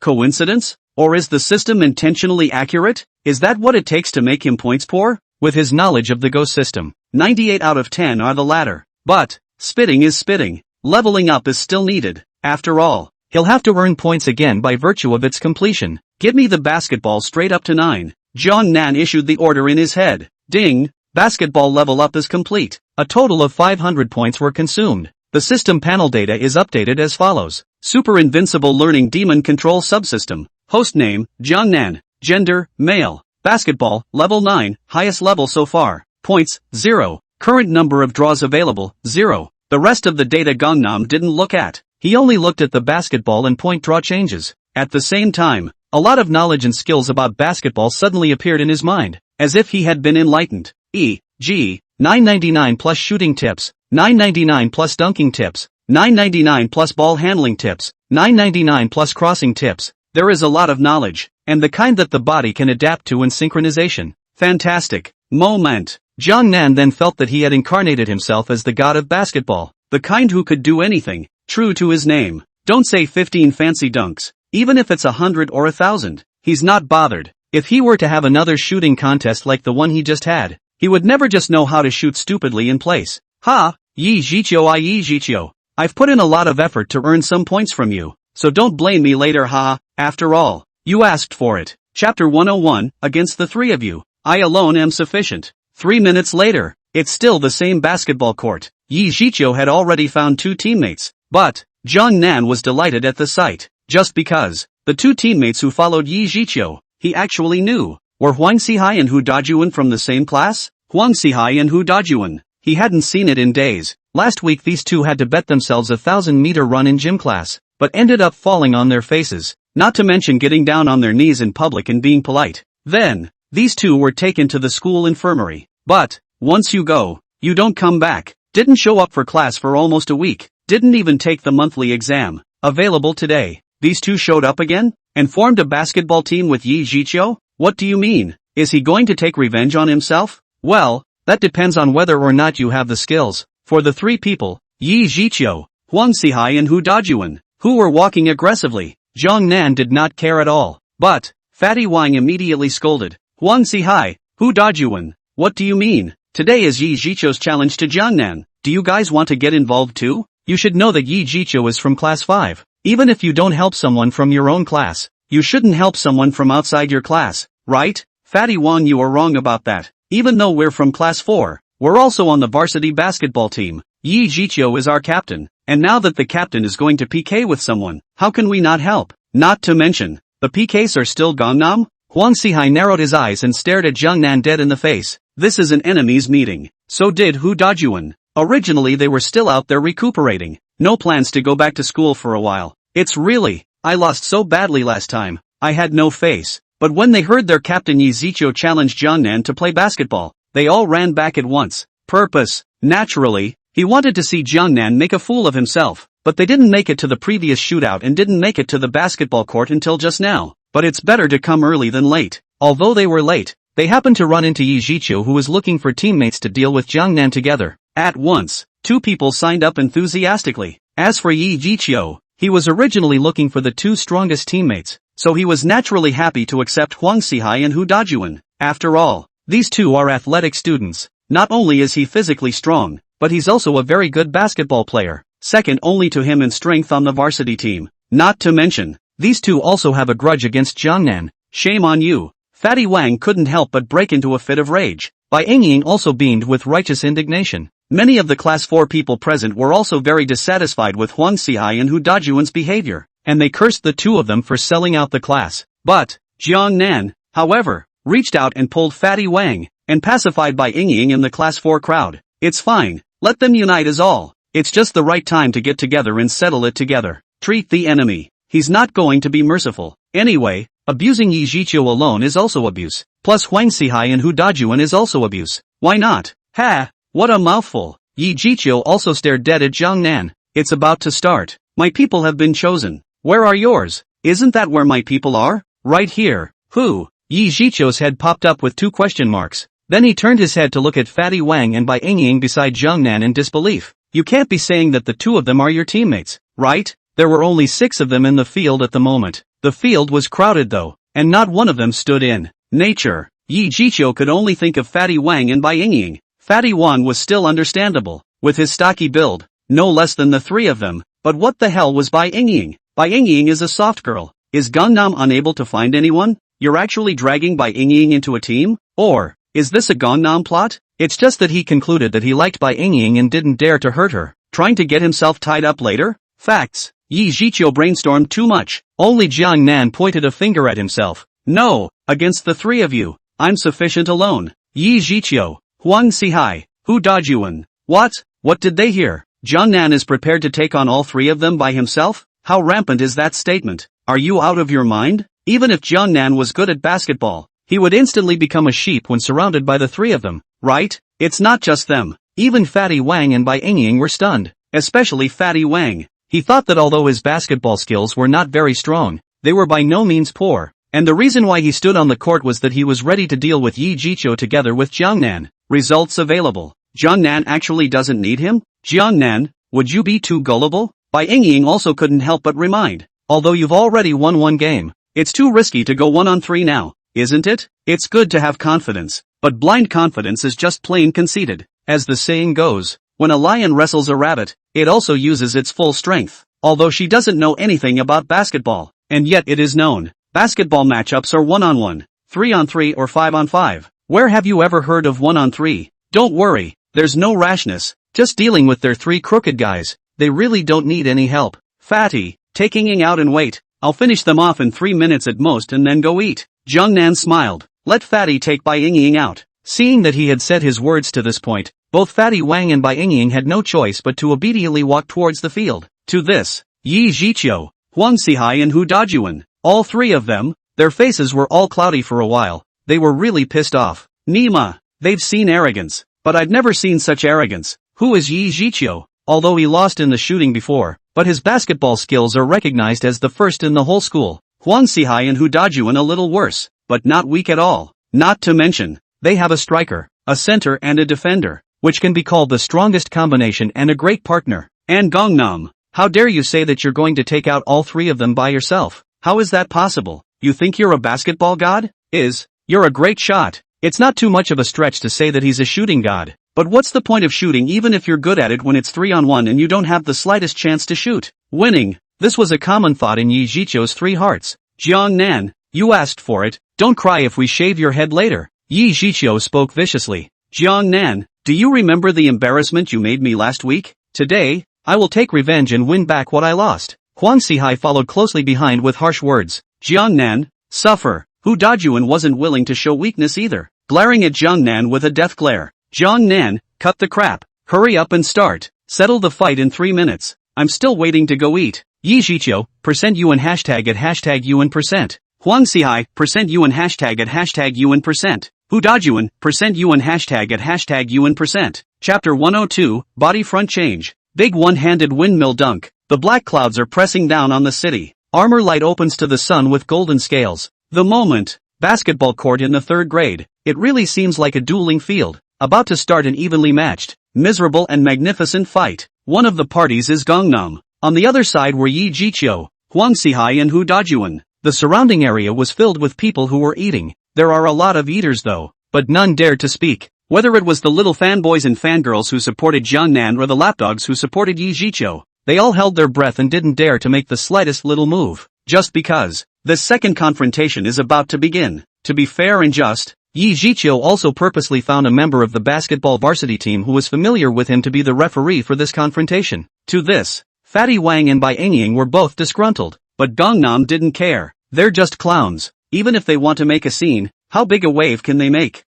[SPEAKER 1] Coincidence? Or is the system intentionally accurate? Is that what it takes to make him points poor? With his knowledge of the Go system, 98 out of 10 are the latter. But, spitting is spitting. Leveling up is still needed. After all, he'll have to earn points again by virtue of its completion. Give me the basketball straight up to 9. Jiangnan issued the order in his head. Ding! Basketball level up is complete. A total of 500 points were consumed. The system panel data is updated as follows. Super Invincible Learning Demon Control Subsystem. Host name, Jiangnan. Gender, male. Basketball, level 9, highest level so far. Points, 0. Current number of draws available, 0. The rest of the data Gangnam didn't look at. He only looked at the basketball and point draw changes. At the same time, a lot of knowledge and skills about basketball suddenly appeared in his mind, as if he had been enlightened. E.g., 999 plus shooting tips, 999 plus dunking tips, 999 plus ball handling tips, 999 plus crossing tips. There is a lot of knowledge, and the kind that the body can adapt to in synchronization. Fantastic moment. Jiangnan then felt that he had incarnated himself as the god of basketball, the kind who could do anything, true to his name. Don't say 15 fancy dunks, even if it's 100 or 1,000. He's not bothered. If he were to have another shooting contest like the one he just had, he would never just know how to shoot stupidly in place. Ha! Yi Jiqiu. I've put in a lot of effort to earn some points from you, so don't blame me later, ha! After all, you asked for it. Chapter 101, against the 3 of you, I alone am sufficient. 3 minutes later, it's still the same basketball court. Yi Jiqiu had already found 2 teammates, but Jiangnan was delighted at the sight, just because the 2 teammates who followed Yi Jiqiu, he actually knew, were Huang Xihai and Hu Dajuan from the same class? Huang Xihai and Hu Dajuan. He hadn't seen it in days. Last week these 2 had to bet themselves a 1,000-meter run in gym class, but ended up falling on their faces, not to mention getting down on their knees in public and being polite. Then, these 2 were taken to the school infirmary. But, once you go, you don't come back. Didn't show up for class for almost a week. Didn't even take the monthly exam. Available today. These 2 showed up again? And formed a basketball team with Yi Jiqiu? What do you mean? Is he going to take revenge on himself? Well, that depends on whether or not you have the skills. For the 3 people, Yi Jiqiu, Huang Xihai and Hu Dajuan, who were walking aggressively, Jiangnan did not care at all. But, Fatty Wang immediately scolded. Huang Xihai, Hu Dajuan, what do you mean? Today is Yi Jiqiu's challenge to Jiangnan. Do you guys want to get involved too? You should know that Yi Jiqiu is from class 5. Even if you don't help someone from your own class, you shouldn't help someone from outside your class, right? Fatty Wang, you are wrong about that. Even though we're from class 4, we're also on the varsity basketball team. Yi Jiqiu is our captain, and now that the captain is going to PK with someone, how can we not help? Not to mention, the PKs are still Gangnam? Huang Xihai narrowed his eyes and stared at Jiang Nan dead in the face. This is an enemies meeting. So did Hu Dajuan. Originally they were still out there recuperating. No plans to go back to school for a while. It's really, I lost so badly last time. I had no face. But when they heard their captain Yi Ziqiu challenge Jiang Nan to play basketball, they all ran back at once. Purpose. Naturally, he wanted to see Jiang Nan make a fool of himself. But they didn't make it to the previous shootout and didn't make it to the basketball court until just now. But it's better to come early than late. Although they were late, they happened to run into Yi Jiqiu, who was looking for teammates to deal with Jiang Nan together. At once, two people signed up enthusiastically. As for Yi Jiqiu, he was originally looking for the two strongest teammates, so he was naturally happy to accept Huang Xihai and Hu Dajuan. After all, these two are athletic students. Not only is he physically strong, but he's also a very good basketball player, second only to him in strength on the varsity team. Not to mention, these two also have a grudge against Jiang Nan. Shame on you. Fatty Wang couldn't help but break into a fit of rage. Bai Yingying also beamed with righteous indignation. Many of the class 4 people present were also very dissatisfied with Huang Xihai and Hu Dajuan's behavior, and they cursed the two of them for selling out the class. But Jiang Nan, however, reached out and pulled Fatty Wang, and pacified Bai Yingying in the class 4 crowd. It's fine, let them unite as all. It's just the right time to get together and settle it together. Treat the enemy. He's not going to be merciful. Anyway, abusing Yi Jiqiu alone is also abuse. Plus Huang Xihai and Hu Dajuan is also abuse. Why not? Ha! What a mouthful. Yi Jiqiu also stared dead at Jiang Nan. It's about to start. My people have been chosen. Where are yours? Isn't that where my people are? Right here. Who? Yi Jiqiu's head popped up with 2 question marks. Then he turned his head to look at Fatty Wang and Bai Yingying beside Jiang Nan in disbelief. You can't be saying that the two of them are your teammates, right? There were only 6 of them in the field at the moment. The field was crowded though, and not one of them stood in. Nature. Yi Jiqiu could only think of Fatty Wang and Bai Yingying. Fatty Wang was still understandable, with his stocky build, no less than the 3 of them, but what the hell was Bai Yingying? Bai Yingying is a soft girl. Is Gangnam unable to find anyone? You're actually dragging Bai Yingying into a team? Or, is this a Gangnam plot? It's just that he concluded that he liked Bai Yingying and didn't dare to hurt her, trying to get himself tied up later? Facts. Yi Jiqiu brainstormed too much. Only Jiang Nan pointed a finger at himself. No, against the 3 of you, I'm sufficient alone. Yi Jiqiu, Huang Xihai, Hu Dajuan. What? What did they hear? Jiang Nan is prepared to take on all 3 of them by himself? How rampant is that statement? Are you out of your mind? Even if Jiang Nan was good at basketball, he would instantly become a sheep when surrounded by the 3 of them, right? It's not just them. Even Fatty Wang and Bai Yingying were stunned. Especially Fatty Wang. He thought that although his basketball skills were not very strong, they were by no means poor. And the reason why he stood on the court was that he was ready to deal with Yi Jiqiu together with Jiang Nan. Results available. Jiang Nan actually doesn't need him? Jiang Nan, would you be too gullible? Bai Yingying also couldn't help but remind. Although you've already won 1 game, it's too risky to go 1 on 3 now, isn't it? It's good to have confidence, but blind confidence is just plain conceited. As the saying goes, when a lion wrestles a rabbit, it also uses its full strength. Although she doesn't know anything about basketball, and yet it is known. Basketball matchups are 1-on-1, 3-on-3 or 5-on-5. Where have you ever heard of 1-on-3? Don't worry, there's no rashness, just dealing with their 3 crooked guys. They really don't need any help. Fatty, take Ying out and wait. I'll finish them off in 3 minutes at most and then go eat. Jiang Nan smiled. Let Fatty take Bai Yingying out. Seeing that he had said his words to this point, both Fatty Wang and Bai Yingying had no choice but to obediently walk towards the field. To this, Yi Jiqiu, Huang Xihai and Hu Dajuan, all 3 of them, their faces were all cloudy for a while. They were really pissed off. Nima, they've seen arrogance, but I've never seen such arrogance. Who is Yi Jiqiu? Although he lost in the shooting before, but his basketball skills are recognized as the first in the whole school. Huang Xihai and Hu Dajuan a little worse, but not weak at all. Not to mention, they have a striker, a center and a defender, which can be called the strongest combination and a great partner. And Gangnam, how dare you say that you're going to take out all 3 of them by yourself? How is that possible? You think you're a basketball god? You're a great shot. It's not too much of a stretch to say that he's a shooting god. But what's the point of shooting even if you're good at it when it's 3-on-1 and you don't have the slightest chance to shoot? Winning. This was a common thought in Yi Jiqiu's 3 hearts. Jiang Nan, You asked for it, don't cry if we shave your head later. Yi Zhiqiu spoke viciously. Jiang Nan, do you remember the embarrassment you made me last week? Today, I will take revenge and win back what I lost. Huang Sihai followed closely behind with harsh words. Jiang Nan, suffer. Hu Dajuan wasn't willing to show weakness either, glaring at Jiang Nan with a death glare. Jiang Nan, cut the crap. Hurry up and start. Settle the fight in 3 minutes. I'm still waiting to go eat. Yi Zhiqiu, %UN hashtag at hashtag UN %. Huang Sihai, %UN hashtag at hashtag UN %. Hu Dajuan, %UN hashtag at hashtag UN %. Chapter 102, Body Front Change. Big one-handed windmill dunk. The black clouds are pressing down on the city. Armor light opens to the sun with golden scales. The moment. Basketball court in the 3rd grade. It really seems like a dueling field, about to start an evenly matched, miserable and magnificent fight. One of the parties is Gangnam. On the other side were Yi Zhiqiu, Huang Sihai and Hu Dajuan. The surrounding area was filled with people who were eating. There are a lot of eaters though, but none dared to speak. Whether it was the little fanboys and fangirls who supported Jiang Nan or the lapdogs who supported Yi Zhiqiu, they all held their breath and didn't dare to make the slightest little move, just because. The second confrontation is about to begin. To be fair and just, Yi Zhiqiu also purposely found a member of the basketball varsity team who was familiar with him to be the referee for this confrontation. To this, Fatty Wang and Bai Engying were both disgruntled, but Gangnam didn't care. They're just clowns. Even if they want to make a scene, how big a wave can they make?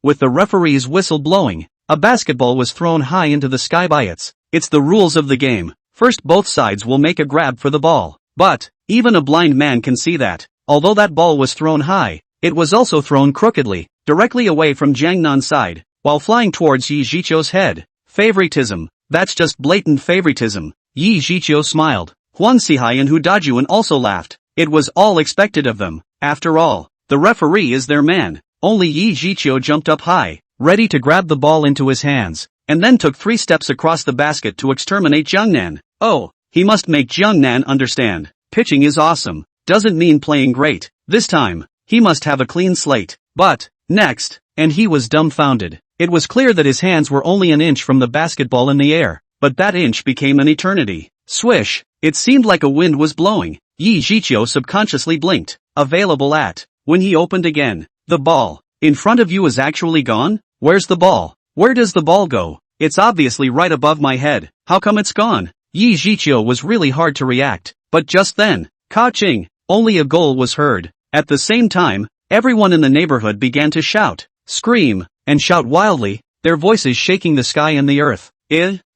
[SPEAKER 1] With the referee's whistle blowing, a basketball was thrown high into the sky by its. It's the rules of the game. First both sides will make a grab for the ball. But, even a blind man can see that, although that ball was thrown high, it was also thrown crookedly, directly away from Jiang Nan's side, while flying towards Yi Zhiqiu's head. Favoritism. That's just blatant favoritism. Yi Zhiqiu smiled. Huang Sihai and Hu Dajuan also laughed. It was all expected of them. After all, the referee is their man. Only Yi Zhiqiu jumped up high, ready to grab the ball into his hands, and then took 3 steps across the basket to exterminate Jiang Nan. Oh, he must make Jiang Nan understand. Pitching is awesome. Doesn't mean playing great. This time, he must have a clean slate. But, next, and he was dumbfounded. It was clear that his hands were only an inch from the basketball in the air, but that inch became an eternity. Swish! It seemed like a wind was blowing. Yi Zhiqiu subconsciously blinked. Available at. When he opened again. The ball. In front of you is actually gone? Where's the ball? Where does the ball go? It's obviously right above my head. How come it's gone? Yi Zhiqiu was really hard to react. But just then, ka-ching, only a goal was heard. At the same time, everyone in the neighborhood began to shout, scream, and shout wildly, their voices shaking the sky and the earth.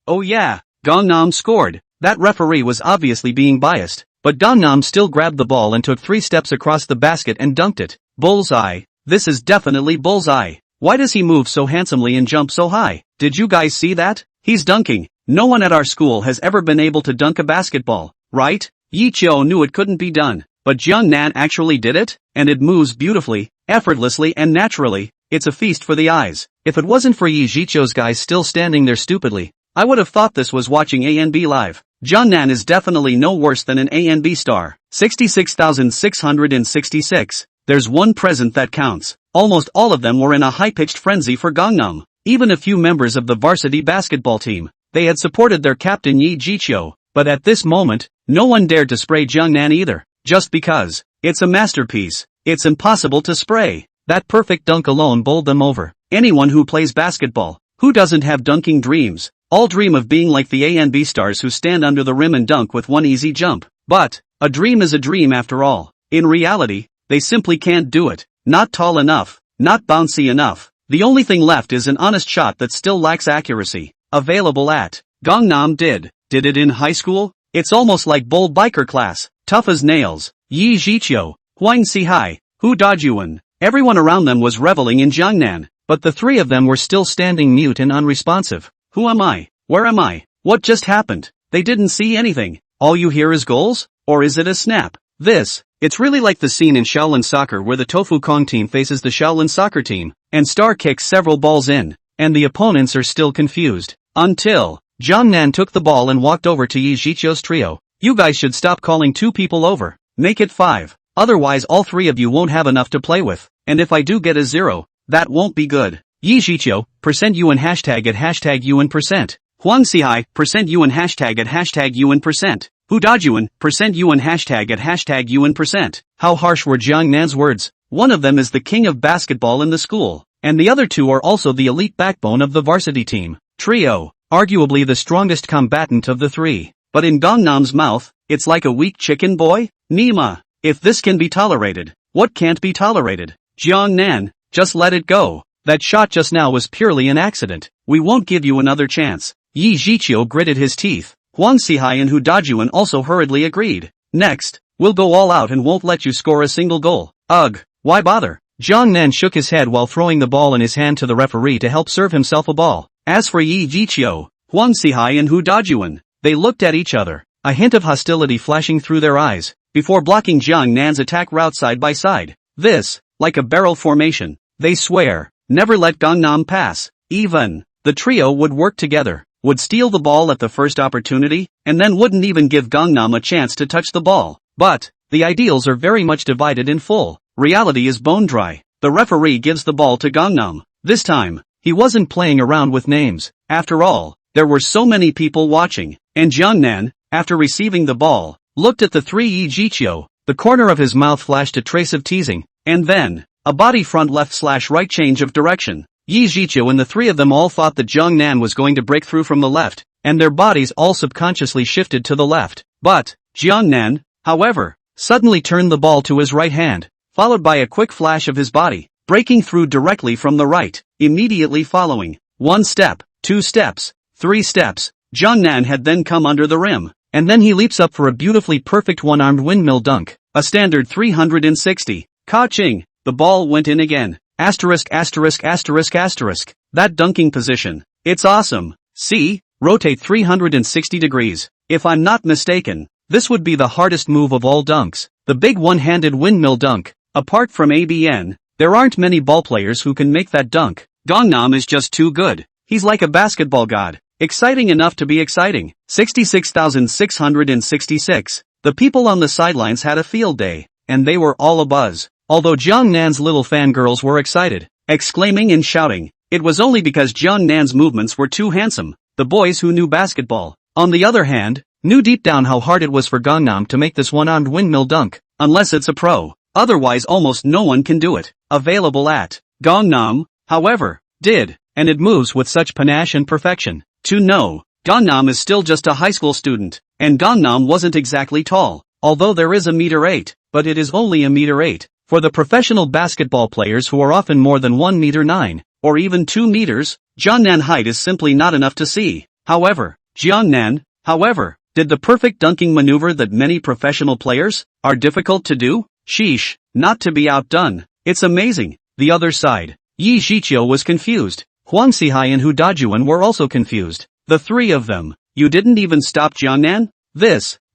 [SPEAKER 1] Oh yeah, Gangnam scored. That referee was obviously being biased, but Gangnam still grabbed the ball and took 3 steps across the basket and dunked it. Bullseye. This is definitely bullseye. Why does he move so handsomely and jump so high? Did you guys see that? He's dunking. No one at our school has ever been able to dunk a basketball, right? Yi Zhiqiu knew it couldn't be done, but Jiang Nan actually did it, and it moves beautifully, effortlessly and naturally. It's a feast for the eyes. If it wasn't for Yi Zhiqiu's guys still standing there stupidly, I would have thought this was watching ANB live. Jiang Nan is definitely no worse than an ANB star. 66,666. There's one present that counts. Almost all of them were in a high-pitched frenzy for Gangnam. Even a few members of the varsity basketball team. They had supported their captain Yi Zhiqiu, but at this moment, no one dared to spray Jiang Nan either. Just because. It's a masterpiece. It's impossible to spray. That perfect dunk alone bowled them over. Anyone who plays basketball, who doesn't have dunking dreams, all dream of being like the ANB stars who stand under the rim and dunk with one easy jump. But, a dream is a dream after all. In reality, they simply can't do it. Not tall enough, not bouncy enough. The only thing left is an honest shot that still lacks accuracy. Available at. Gangnam did it in high school? It's almost like bold biker class. Tough as nails. Yi Zhiqiu, Huang Sihai, Hu Dajuan. Everyone around them was reveling in Jiang Nan, but the 3 of them were still standing mute and unresponsive. Who am I? Where am I? What just happened? They didn't see anything. All you hear is goals? Or is it a snap? It's really like the scene in Shaolin Soccer where the Tofu Kong team faces the Shaolin Soccer team, and Star kicks several balls in, and the opponents are still confused. Until Jiang Nan took the ball and walked over to Yi Zhiqiu's trio. You guys should stop calling 2 people over. Make it 5. Otherwise all 3 of you won't have enough to play with. And if I do get a 0, that won't be good. Yi Zhiqiu, %UN hashtag at hashtag UN %. Huang Sihai, %UN hashtag at hashtag UN %. Who Dajuan, %UN hashtag at hashtag UN%. How harsh were Jiang Nan's words? One of them is the king of basketball in the school, and the other two are also the elite backbone of the varsity team. Trio, arguably the strongest combatant of the three. But in Gangnam's mouth, it's like a weak chicken boy? Nima. If this can be tolerated, what can't be tolerated? Jiang Nan, just let it go. That shot just now was purely an accident. We won't give you another chance. Yi Jiqiu gritted his teeth. Huang Sihai and Hu Dajuan also hurriedly agreed. Next, we'll go all out and won't let you score a single goal. Ugh, why bother? Jiang Nan shook his head while throwing the ball in his hand to the referee to help serve himself a ball. As for Yi Jiqiu, Huang Sihai and Hu Dajuan, they looked at each other, a hint of hostility flashing through their eyes, before blocking Jiang Nan's attack route side by side. This, like a barrel formation, they swear, never let Gangnam pass. Even, the trio would work together, would steal the ball at the first opportunity, and then wouldn't even give Gangnam a chance to touch the ball. But, the ideals are very much divided in full. Reality is bone dry. The referee gives the ball to Gangnam. This time, he wasn't playing around with names. After all, there were so many people watching, and Jiang Nan, after receiving the ball, looked at the three Yi Jiqiu. The corner of his mouth flashed a trace of teasing, and then, a body front left/right change of direction. Yi Jiqiu and the three of them all thought that Jiang Nan was going to break through from the left, and their bodies all subconsciously shifted to the left. But, Jiang Nan, however, suddenly turned the ball to his right hand, followed by a quick flash of his body, breaking through directly from the right, immediately following. 1 step, 2 steps, 3 steps, Jiang Nan had then come under the rim, and then he leaps up for a beautifully perfect one-armed windmill dunk, a standard 360. Ka-ching, the ball went in again. Asterisk. That dunking position. It's awesome. See? Rotate 360 degrees. If I'm not mistaken, this would be the hardest move of all dunks. The big one-handed windmill dunk. Apart from ABN, there aren't many ballplayers who can make that dunk. Gangnam is just too good. He's like a basketball god. Exciting enough to be exciting. 66,666. The people on the sidelines had a field day, and they were all abuzz. Although Jiang Nan's little fangirls were excited, exclaiming and shouting, it was only because Jiang Nan's movements were too handsome. The boys who knew basketball, on the other hand, knew deep down how hard it was for Gangnam to make this one-armed windmill dunk, unless it's a pro. Otherwise almost no one can do it. Available at Gangnam, however, did, and it moves with such panache and perfection. To know, Gangnam is still just a high school student, and Gangnam wasn't exactly tall, although there is 1.8 m, but it is only 1.8 m. For the professional basketball players who are often more than 1.9 m, or even 2 meters, Jiang Nan height is simply not enough to see. However, Jiang Nan, did the perfect dunking maneuver that many professional players are difficult to do. Sheesh, not to be outdone. It's amazing. The other side. Yi Jiqiu was confused. Huang Sihai and Hu Dajuan were also confused. The three of them. You didn't even stop Jiang Nan?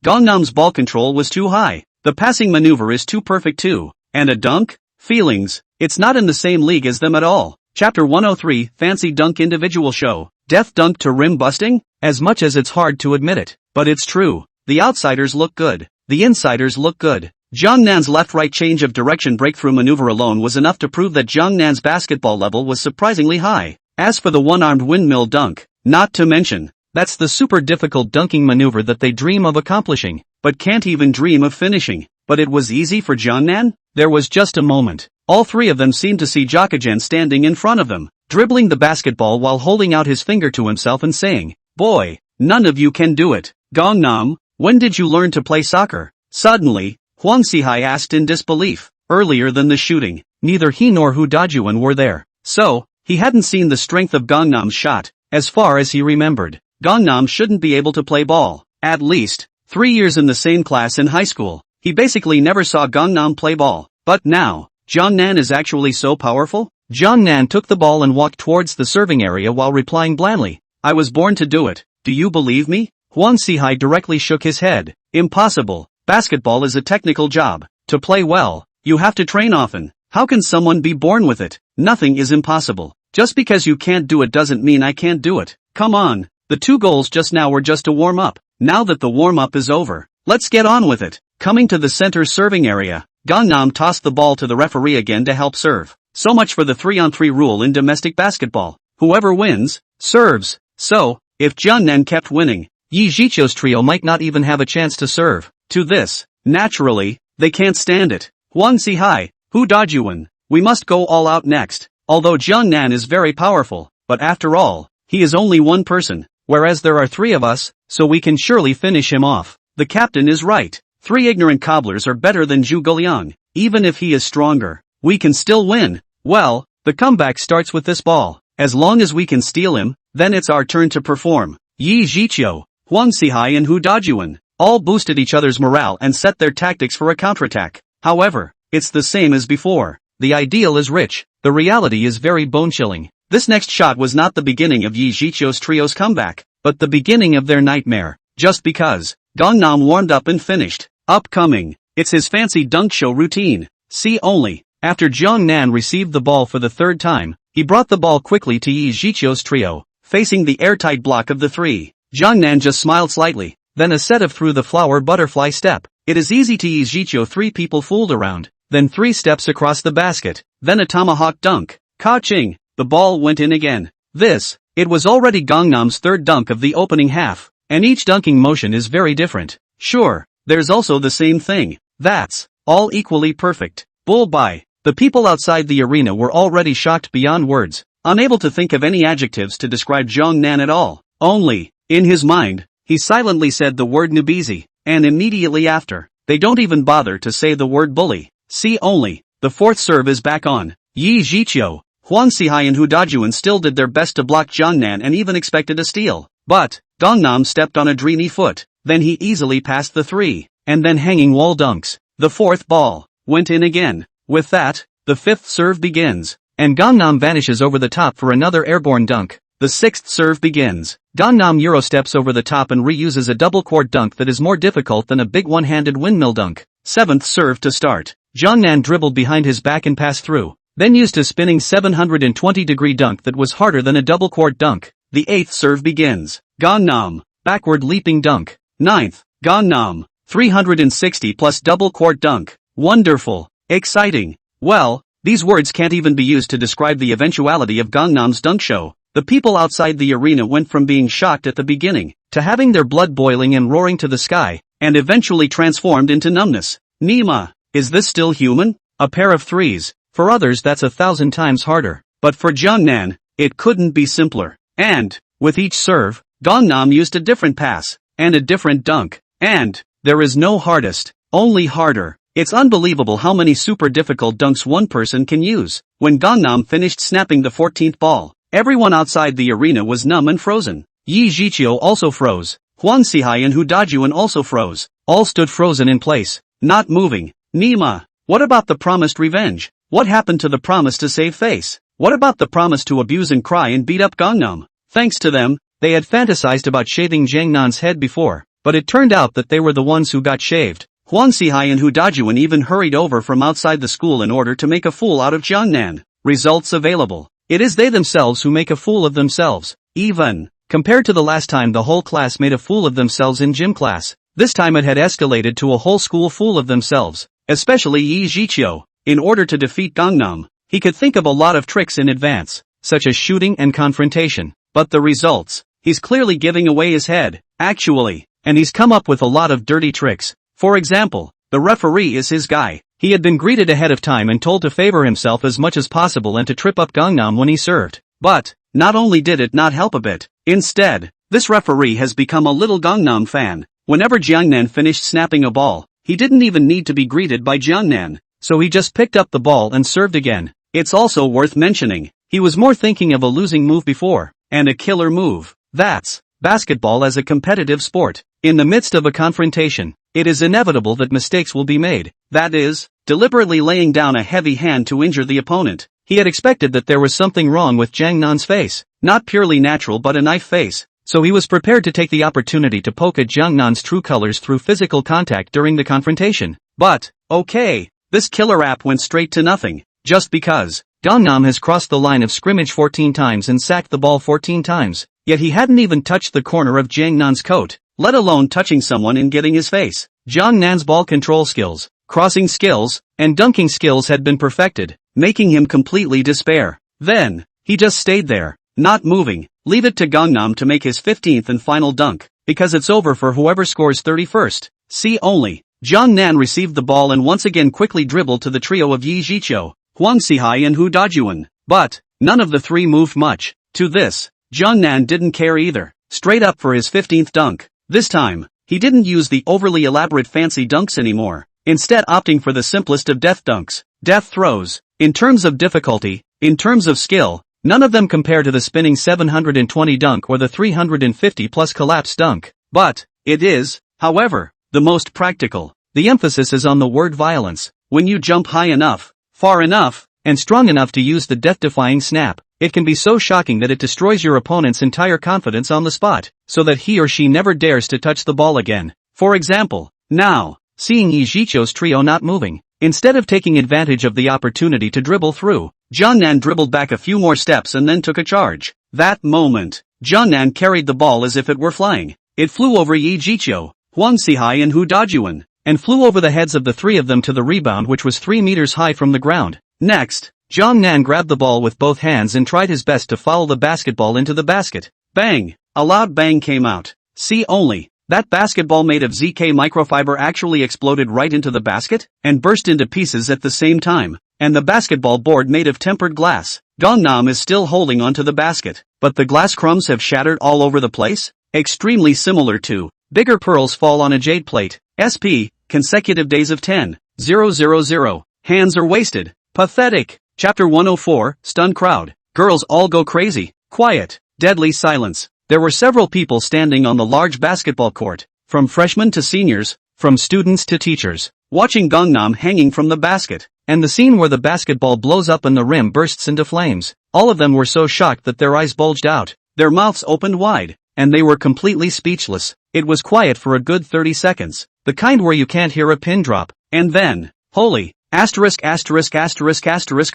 [SPEAKER 1] Gangnam's ball control was too high. The passing maneuver is too perfect too. And a dunk? Feelings. It's not in the same league as them at all. Chapter 103, Fancy Dunk Individual Show. Death dunk to rim busting? As much as it's hard to admit it. But it's true. The outsiders look good. The insiders look good. Jiang Nan's left-right change of direction breakthrough maneuver alone was enough to prove that Jiang Nan's basketball level was surprisingly high. As for the one-armed windmill dunk, not to mention, that's the super difficult dunking maneuver that they dream of accomplishing, but can't even dream of finishing. But it was easy for Jiang Nan? There was just a moment. All three of them seemed to see Jakajan standing in front of them, dribbling the basketball while holding out his finger to himself and saying, "Boy, none of you can do it." Gangnam, when did you learn to play soccer? Suddenly, Huang Sihai asked in disbelief. Earlier than the shooting, neither he nor Hu Dajuan were there. So, he hadn't seen the strength of Gangnam's shot, as far as he remembered. Gangnam shouldn't be able to play ball. At least, 3 years in the same class in high school, he basically never saw Gangnam play ball. But now, Jiang Nan is actually so powerful? Jiang Nan took the ball and walked towards the serving area while replying blandly, "I was born to do it. Do you believe me?" Huang Sihai directly shook his head. "Impossible. Basketball is a technical job. To play well, you have to train often. How can someone be born with it? Nothing is impossible. Just because you can't do it doesn't mean I can't do it. Come on. The 2 goals just now were just a warm-up. Now that the warm-up is over, let's get on with it." Coming to the center serving area, Gangnam tossed the ball to the referee again to help serve. So much for the 3-on-3 rule in domestic basketball. Whoever wins, serves. So, if Jiang Nan kept winning, Yi Zhiqiu's trio might not even have a chance to serve. To this, naturally, they can't stand it. Huan Sihai, Hu Dajuan, we must go all out next. Although Jiang Nan is very powerful, but after all, he is only one person, whereas there are 3 of us, so we can surely finish him off. The captain is right. 3 ignorant cobblers are better than Zhuge Liang. Even if he is stronger, we can still win. Well, the comeback starts with this ball. As long as we can steal him, then it's our turn to perform. Yi Zhiqiu, Huang Sihai and Hu Dajuan all boosted each other's morale and set their tactics for a counterattack. However, it's the same as before. The ideal is rich, the reality is very bone-chilling. This next shot was not the beginning of Yi Zhiqiu's trio's comeback, but the beginning of their nightmare. Just because Gangnam warmed up and finished. Upcoming, it's his fancy dunk show routine. See only. After Jiang Nan received the ball for the 3rd time, he brought the ball quickly to Yi Zhiqiu's trio, facing the airtight block of the 3. Jiang Nan just smiled slightly, then a set of through the flower butterfly step. It is easy to Yi Zhiqiu 3 people fooled around, then 3 steps across the basket, then a tomahawk dunk. Ka-ching, the ball went in again. It was already Gangnam's 3rd dunk of the opening half, and each dunking motion is very different. Sure, there's also the same thing. That's all equally perfect. Bull-bye. The people outside the arena were already shocked beyond words, unable to think of any adjectives to describe Jiang Nan at all. Only, in his mind, he silently said the word nubizi, and immediately after, they don't even bother to say the word bully. See only, the 4th serve is back on. Yi Zhiqiu, Huang Sihai and Hu Dajuan still did their best to block Jiang Nan and even expected a steal. But, Gangnam stepped on a dreamy foot, then he easily passed the 3, and then hanging wall dunks. The 4th ball went in again. With that, the 5th serve begins, and Gangnam vanishes over the top for another airborne dunk. The 6th serve begins. Gangnam Euro steps over the top and reuses a double court dunk that is more difficult than a big one-handed windmill dunk. 7th serve to start. Jiang Nan dribbled behind his back and passed through, then used a spinning 720-degree dunk that was harder than a double court dunk. The 8th serve begins. Gangnam, backward leaping dunk. 9th, Gangnam, 360 plus double court dunk. Wonderful. Exciting. Well, these words can't even be used to describe the eventuality of Gangnam's dunk show. The people outside the arena went from being shocked at the beginning, to having their blood boiling and roaring to the sky, and eventually transformed into numbness. Nima, is this still human? A pair of 3s. For others that's 1,000 times harder. But for Jiang Nan, it couldn't be simpler. And, with each serve, Gangnam used a different pass, and a different dunk. And, there is no hardest, only harder. It's unbelievable how many super difficult dunks one person can use. When Gangnam finished snapping the 14th ball, everyone outside the arena was numb and frozen. Yi Zhiqiu also froze. Huan Sihai and Hu Dajuan also froze. All stood frozen in place, not moving. Nima, what about the promised revenge? What happened to the promise to save face? What about the promise to abuse and cry and beat up Gangnam? Thanks to them, they had fantasized about shaving Jiang Nan's head before, but it turned out that they were the ones who got shaved. Huan Sihai and Hu Dajuan even hurried over from outside the school in order to make a fool out of Jiang Nan. Results available. It is they themselves who make a fool of themselves. Even, compared to the last time the whole class made a fool of themselves in gym class, this time it had escalated to a whole school fool of themselves, especially Yi Zhiqiu. In order to defeat Gangnam, he could think of a lot of tricks in advance, such as shooting and confrontation. But the results, he's clearly giving away his head, actually, and he's come up with a lot of dirty tricks. For example, the referee is his guy. He had been greeted ahead of time and told to favor himself as much as possible and to trip up Gangnam when he served. But, not only did it not help a bit, instead, this referee has become a little Gangnam fan. Whenever Jiang Nan finished snapping a ball, he didn't even need to be greeted by Jiang Nan, so he just picked up the ball and served again. It's also worth mentioning, he was more thinking of a losing move before, and a killer move. That's basketball as a competitive sport. In the midst of a confrontation, it is inevitable that mistakes will be made. That is, deliberately laying down a heavy hand to injure the opponent. He had expected that there was something wrong with Jiang Nan's face, not purely natural but a knife face, so he was prepared to take the opportunity to poke at Jiang Nan's true colors through physical contact during the confrontation. But, okay, this killer app went straight to nothing, just because Gangnam has crossed the line of scrimmage 14 times and sacked the ball 14 times, yet he hadn't even touched the corner of Jiang Nan's coat, let alone touching someone and getting his face. Jiang Nan's ball control skills, crossing skills, and dunking skills had been perfected, making him completely despair. Then, he just stayed there, not moving. Leave it to Gangnam to make his 15th and final dunk. because it's over for whoever scores 31st. See only. Jiang Nan received the ball and once again quickly dribbled to the trio of Yi Jiqiu, Huang Xihai and Hu Dajuan. But none of the three moved much. To this, Jiang Nan didn't care either. Straight up for his 15th dunk. This time, he didn't use the overly elaborate fancy dunks anymore, instead opting for the simplest of death dunks, death throws. In terms of difficulty, in terms of skill, none of them compare to the spinning 720 dunk or the 350 plus collapse dunk. But it is, however, the most practical. The emphasis is on the word violence. When you jump high enough, far enough, and strong enough to use the death-defying snap, it can be so shocking that it destroys your opponent's entire confidence on the spot, so that he or she never dares to touch the ball again. For example, now, seeing Yi Jiqiu's trio not moving, instead of taking advantage of the opportunity to dribble through, Jiang Nan dribbled back a few more steps and then took a charge. That moment, Jiang Nan carried the ball as if it were flying. It flew over Yi Jiqiu, Huang Xihai and Hu Dajuan, and flew over the heads of the three of them to the rebound, which was 3 meters high from the ground. Next, Jiang Nan grabbed the ball with both hands and tried his best to follow the basketball into the basket. Bang! A loud bang came out. See only. That basketball made of ZK microfiber actually exploded right into the basket, and burst into pieces at the same time. And the basketball board made of tempered glass. Gangnam is still holding onto the basket, but the glass crumbs have shattered all over the place? Extremely similar to bigger pearls fall on a jade plate. SP, consecutive days of 10,000. Hands are wasted. Pathetic. Chapter 104, Stunned Crowd. Girls all go crazy. Quiet. Deadly silence. There were several people standing on the large basketball court, from freshmen to seniors, from students to teachers, watching Gangnam hanging from the basket, and the scene where the basketball blows up and the rim bursts into flames. All of them were so shocked that their eyes bulged out, their mouths opened wide, and they were completely speechless. It was quiet for a good 30 seconds, the kind where you can't hear a pin drop, and then, holy,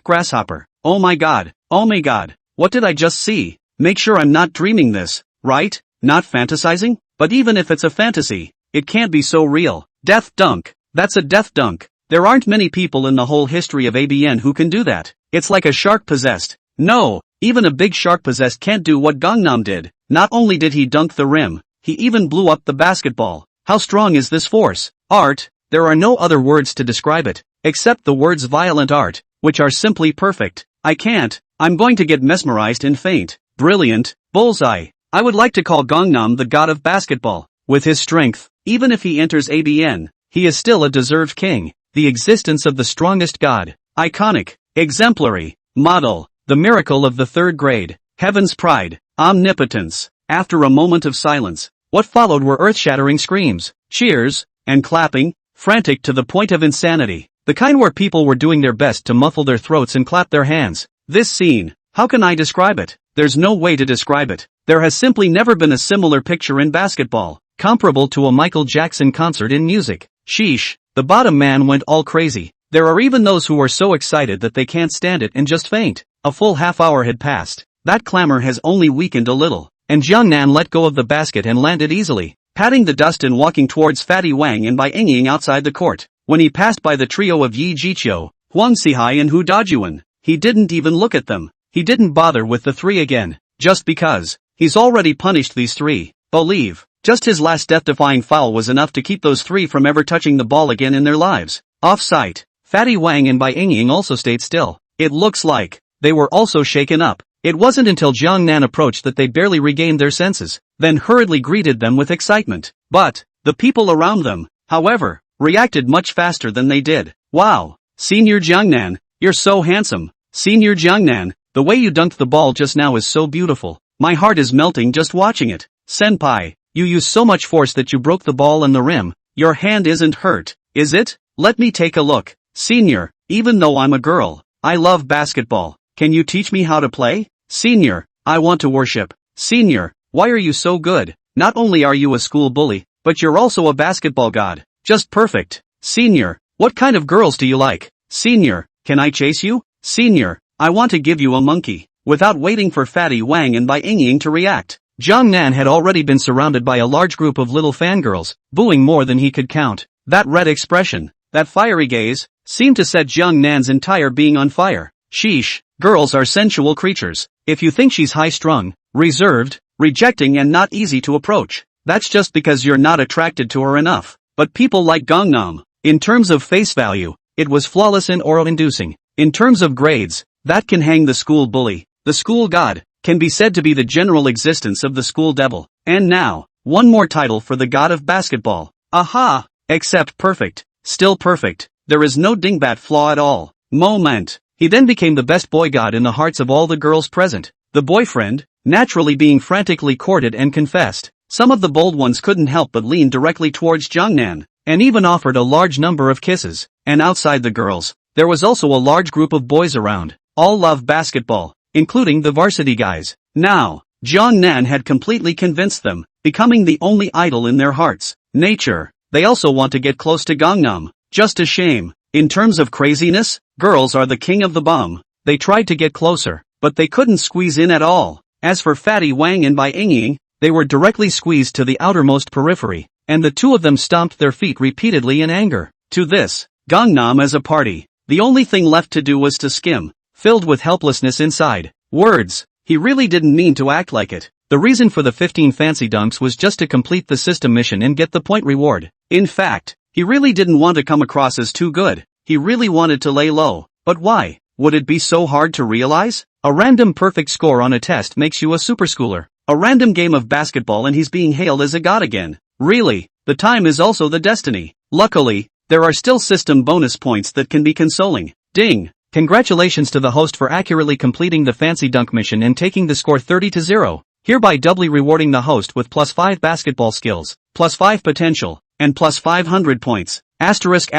[SPEAKER 1] grasshopper. Oh my god, what did I just see? Make sure I'm not dreaming this, right? Not fantasizing? But even if it's a fantasy, it can't be so real. Death dunk. That's a death dunk. There aren't many people in the whole history of ABN who can do that. It's like a shark possessed. No, even a big shark possessed can't do what Gangnam did. Not only did he dunk the rim, he even blew up the basketball. How strong is this force? Art. There are no other words to describe it, except the words violent art, which are simply perfect. I can't. I'm going to get mesmerized and faint. Brilliant. Bullseye. I would like to call Gangnam the god of basketball. With his strength, even if he enters ABN, he is still a deserved king. The existence of the strongest god. Iconic. Exemplary. Model. The miracle of the third grade. Heaven's pride. Omnipotence. After a moment of silence, what followed were earth-shattering screams, cheers, and clapping, frantic to the point of insanity. The kind where people were doing their best to muffle their throats and clap their hands. This scene, how can I describe it? There's no way to describe it. There has simply never been a similar picture in basketball, comparable to a Michael Jackson concert in music. Sheesh, the bottom man went all crazy. There are even those who are so excited that they can't stand it and just faint. A full half hour had passed. That clamor has only weakened a little, and Jiang Nan let go of the basket and landed easily, patting the dust and walking towards Fatty Wang and Bai Yingying outside the court. When he passed by the trio of Yi Jiqiu, Huang Xihai and Hu Dajuan, he didn't even look at them. He didn't bother with the three again, just because. He's already punished these three. Believe. Just his last death-defying foul was enough to keep those three from ever touching the ball again in their lives. Off-site, Fatty Wang and Bai Yingying also stayed still. It looks like they were also shaken up. It wasn't until Jiang Nan approached that they barely regained their senses, then hurriedly greeted them with excitement. But the people around them, however, reacted much faster than they did. Wow, Senior Jiang Nan, you're so handsome. Senior Jiang Nan, the way you dunked the ball just now is so beautiful. My heart is melting just watching it. Senpai, you used so much force that you broke the ball and the rim. Your hand isn't hurt, is it? Let me take a look. Senior, even though I'm a girl, I love basketball. Can you teach me how to play? Senior, I want to worship. Senior, why are you so good? Not only are you a school bully, but you're also a basketball god. Just perfect. Senior, what kind of girls do you like? Senior, can I chase you? Senior, I want to give you a monkey. Without waiting for Fatty Wang and Bai Yingying to react, Jiang Nan had already been surrounded by a large group of little fangirls, booing more than he could count. That red expression, that fiery gaze, seemed to set Jiang Nan's entire being on fire. Sheesh, girls are sensual creatures. If you think she's high-strung, reserved, rejecting and not easy to approach, That's just because you're not attracted to her enough. But people like Gangnam. In terms of face value, it was flawless and aura-inducing. In terms of grades, that can hang the school bully. The school god can be said to be the general existence of the school devil. And now, one more title for the god of basketball. Aha! Except perfect. Still perfect. There is no dingbat flaw at all. Moment. He then became the best boy god in the hearts of all the girls present. The boyfriend, naturally being frantically courted and confessed. Some of the bold ones couldn't help but lean directly towards Jungnan, and even offered a large number of kisses. And outside the girls, there was also a large group of boys around. All love basketball, including the varsity guys. Now, Jungnan had completely convinced them, becoming the only idol in their hearts. Nature. They also want to get close to Gangnam. Just a shame. In terms of craziness, girls are the king of the bum. They tried to get closer, but they couldn't squeeze in at all. As for Fatty Wang and Bai Yingying, they were directly squeezed to the outermost periphery, and the two of them stomped their feet repeatedly in anger. To this, Gangnam as a party, the only thing left to do was to skim, filled with helplessness inside. Words. He really didn't mean to act like it. The reason for the 15 fancy dunks was just to complete the system mission and get the point reward. In fact, he really didn't want to come across as too good. He really wanted to lay low. But why? Would it be so hard to realize? A random perfect score on a test makes you a superschooler. A random game of basketball and he's being hailed as a god again. Really, the time is also the destiny. Luckily, there are still system bonus points that can be consoling. Ding! Congratulations to the host for accurately completing the fancy dunk mission and taking the score 30-0. Hereby doubly rewarding the host with +5 basketball skills, +5 potential, and +500 points. Asterisk.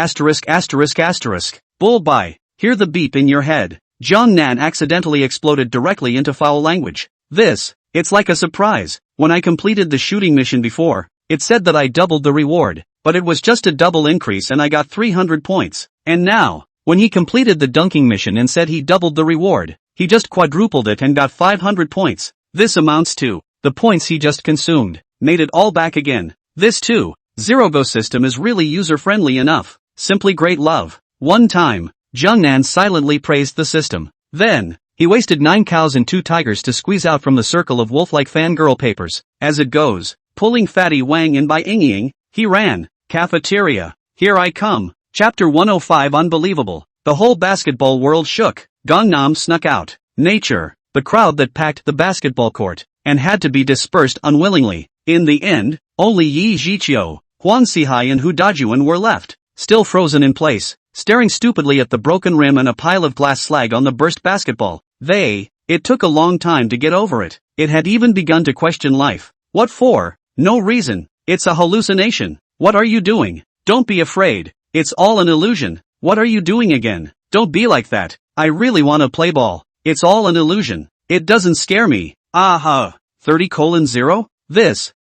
[SPEAKER 1] Bull bye. Hear the beep in your head. Jungnan accidentally exploded directly into foul language. It's like a surprise. When I completed the shooting mission before, it said that I doubled the reward, but it was just a double increase and I got 300 points. And now, when he completed the dunking mission and said he doubled the reward, he just quadrupled it and got 500 points. This amounts to the points he just consumed. Made it all back again. This too. Zerogo system is really user-friendly enough. Simply great love. One time, Jungnan silently praised the system. Then, he wasted 9 cows and 2 tigers to squeeze out from the circle of wolf-like fangirl papers. As it goes, pulling Fatty Wang and Bai Yingying, he ran. Cafeteria. Here I come. Chapter 105 Unbelievable. The whole basketball world shook. Gangnam snuck out. Nature. The crowd that packed the basketball court, and had to be dispersed unwillingly. In the end, only Yi Jiqiu, Huang Sihai and Hu Dajuan were left, still frozen in place, staring stupidly at the broken rim and a pile of glass slag on the burst basketball. It took a long time to get over it. It had even begun to question life. What for? No reason. It's a hallucination. What are you doing? Don't be afraid. It's all an illusion. What are you doing again? Don't be like that. I really want to play ball. It's all an illusion. It doesn't scare me. Aha. 30:0?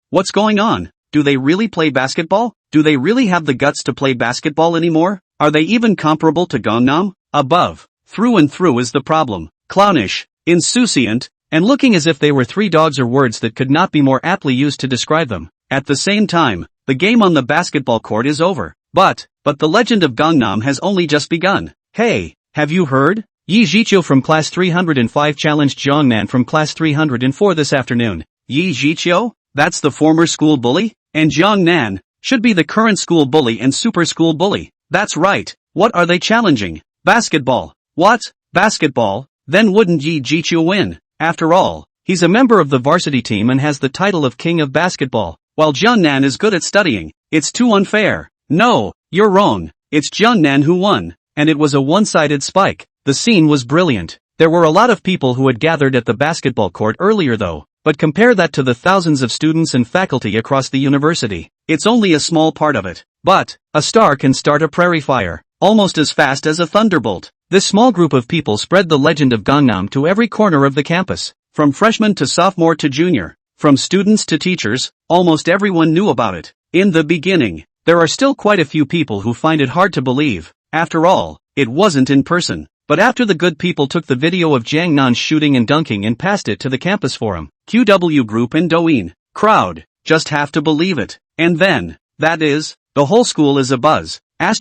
[SPEAKER 1] What's going on? Do they really play basketball? Do they really have the guts to play basketball anymore? Are they even comparable to Gangnam? Above. Through and through is the problem. Clownish, insouciant, and looking as if they were 3 dogs or words that could not be more aptly used to describe them. At the same time, the game on the basketball court is over. But the legend of Gangnam has only just begun. Hey, have you heard? Yi Jiqiu from class 305 challenged Jungnan from class 304 this afternoon. Yi Jiqiu? That's the former school bully? And Jungnan should be the current school bully and super school bully. That's right. What are they challenging? Basketball. What? Basketball? Then wouldn't Yi Jiqiu win? After all, he's a member of the varsity team and has the title of king of basketball, while Jungnan is good at studying. It's too unfair. No, you're wrong. It's Jungnan who won. And it was a one-sided spike. The scene was brilliant. There were a lot of people who had gathered at the basketball court earlier though, but compare that to the thousands of students and faculty across the university. It's only a small part of it. But a star can start a prairie fire, almost as fast as a thunderbolt. This small group of people spread the legend of Gangnam to every corner of the campus. From freshman to sophomore to junior, from students to teachers, almost everyone knew about it. In the beginning, there are still quite a few people who find it hard to believe. After all, it wasn't in person. But after the good people took the video of Jangnan's shooting and dunking and passed it to the campus forum, QW group and Douyin crowd, just have to believe it. And then, that is, the whole school is abuzz. What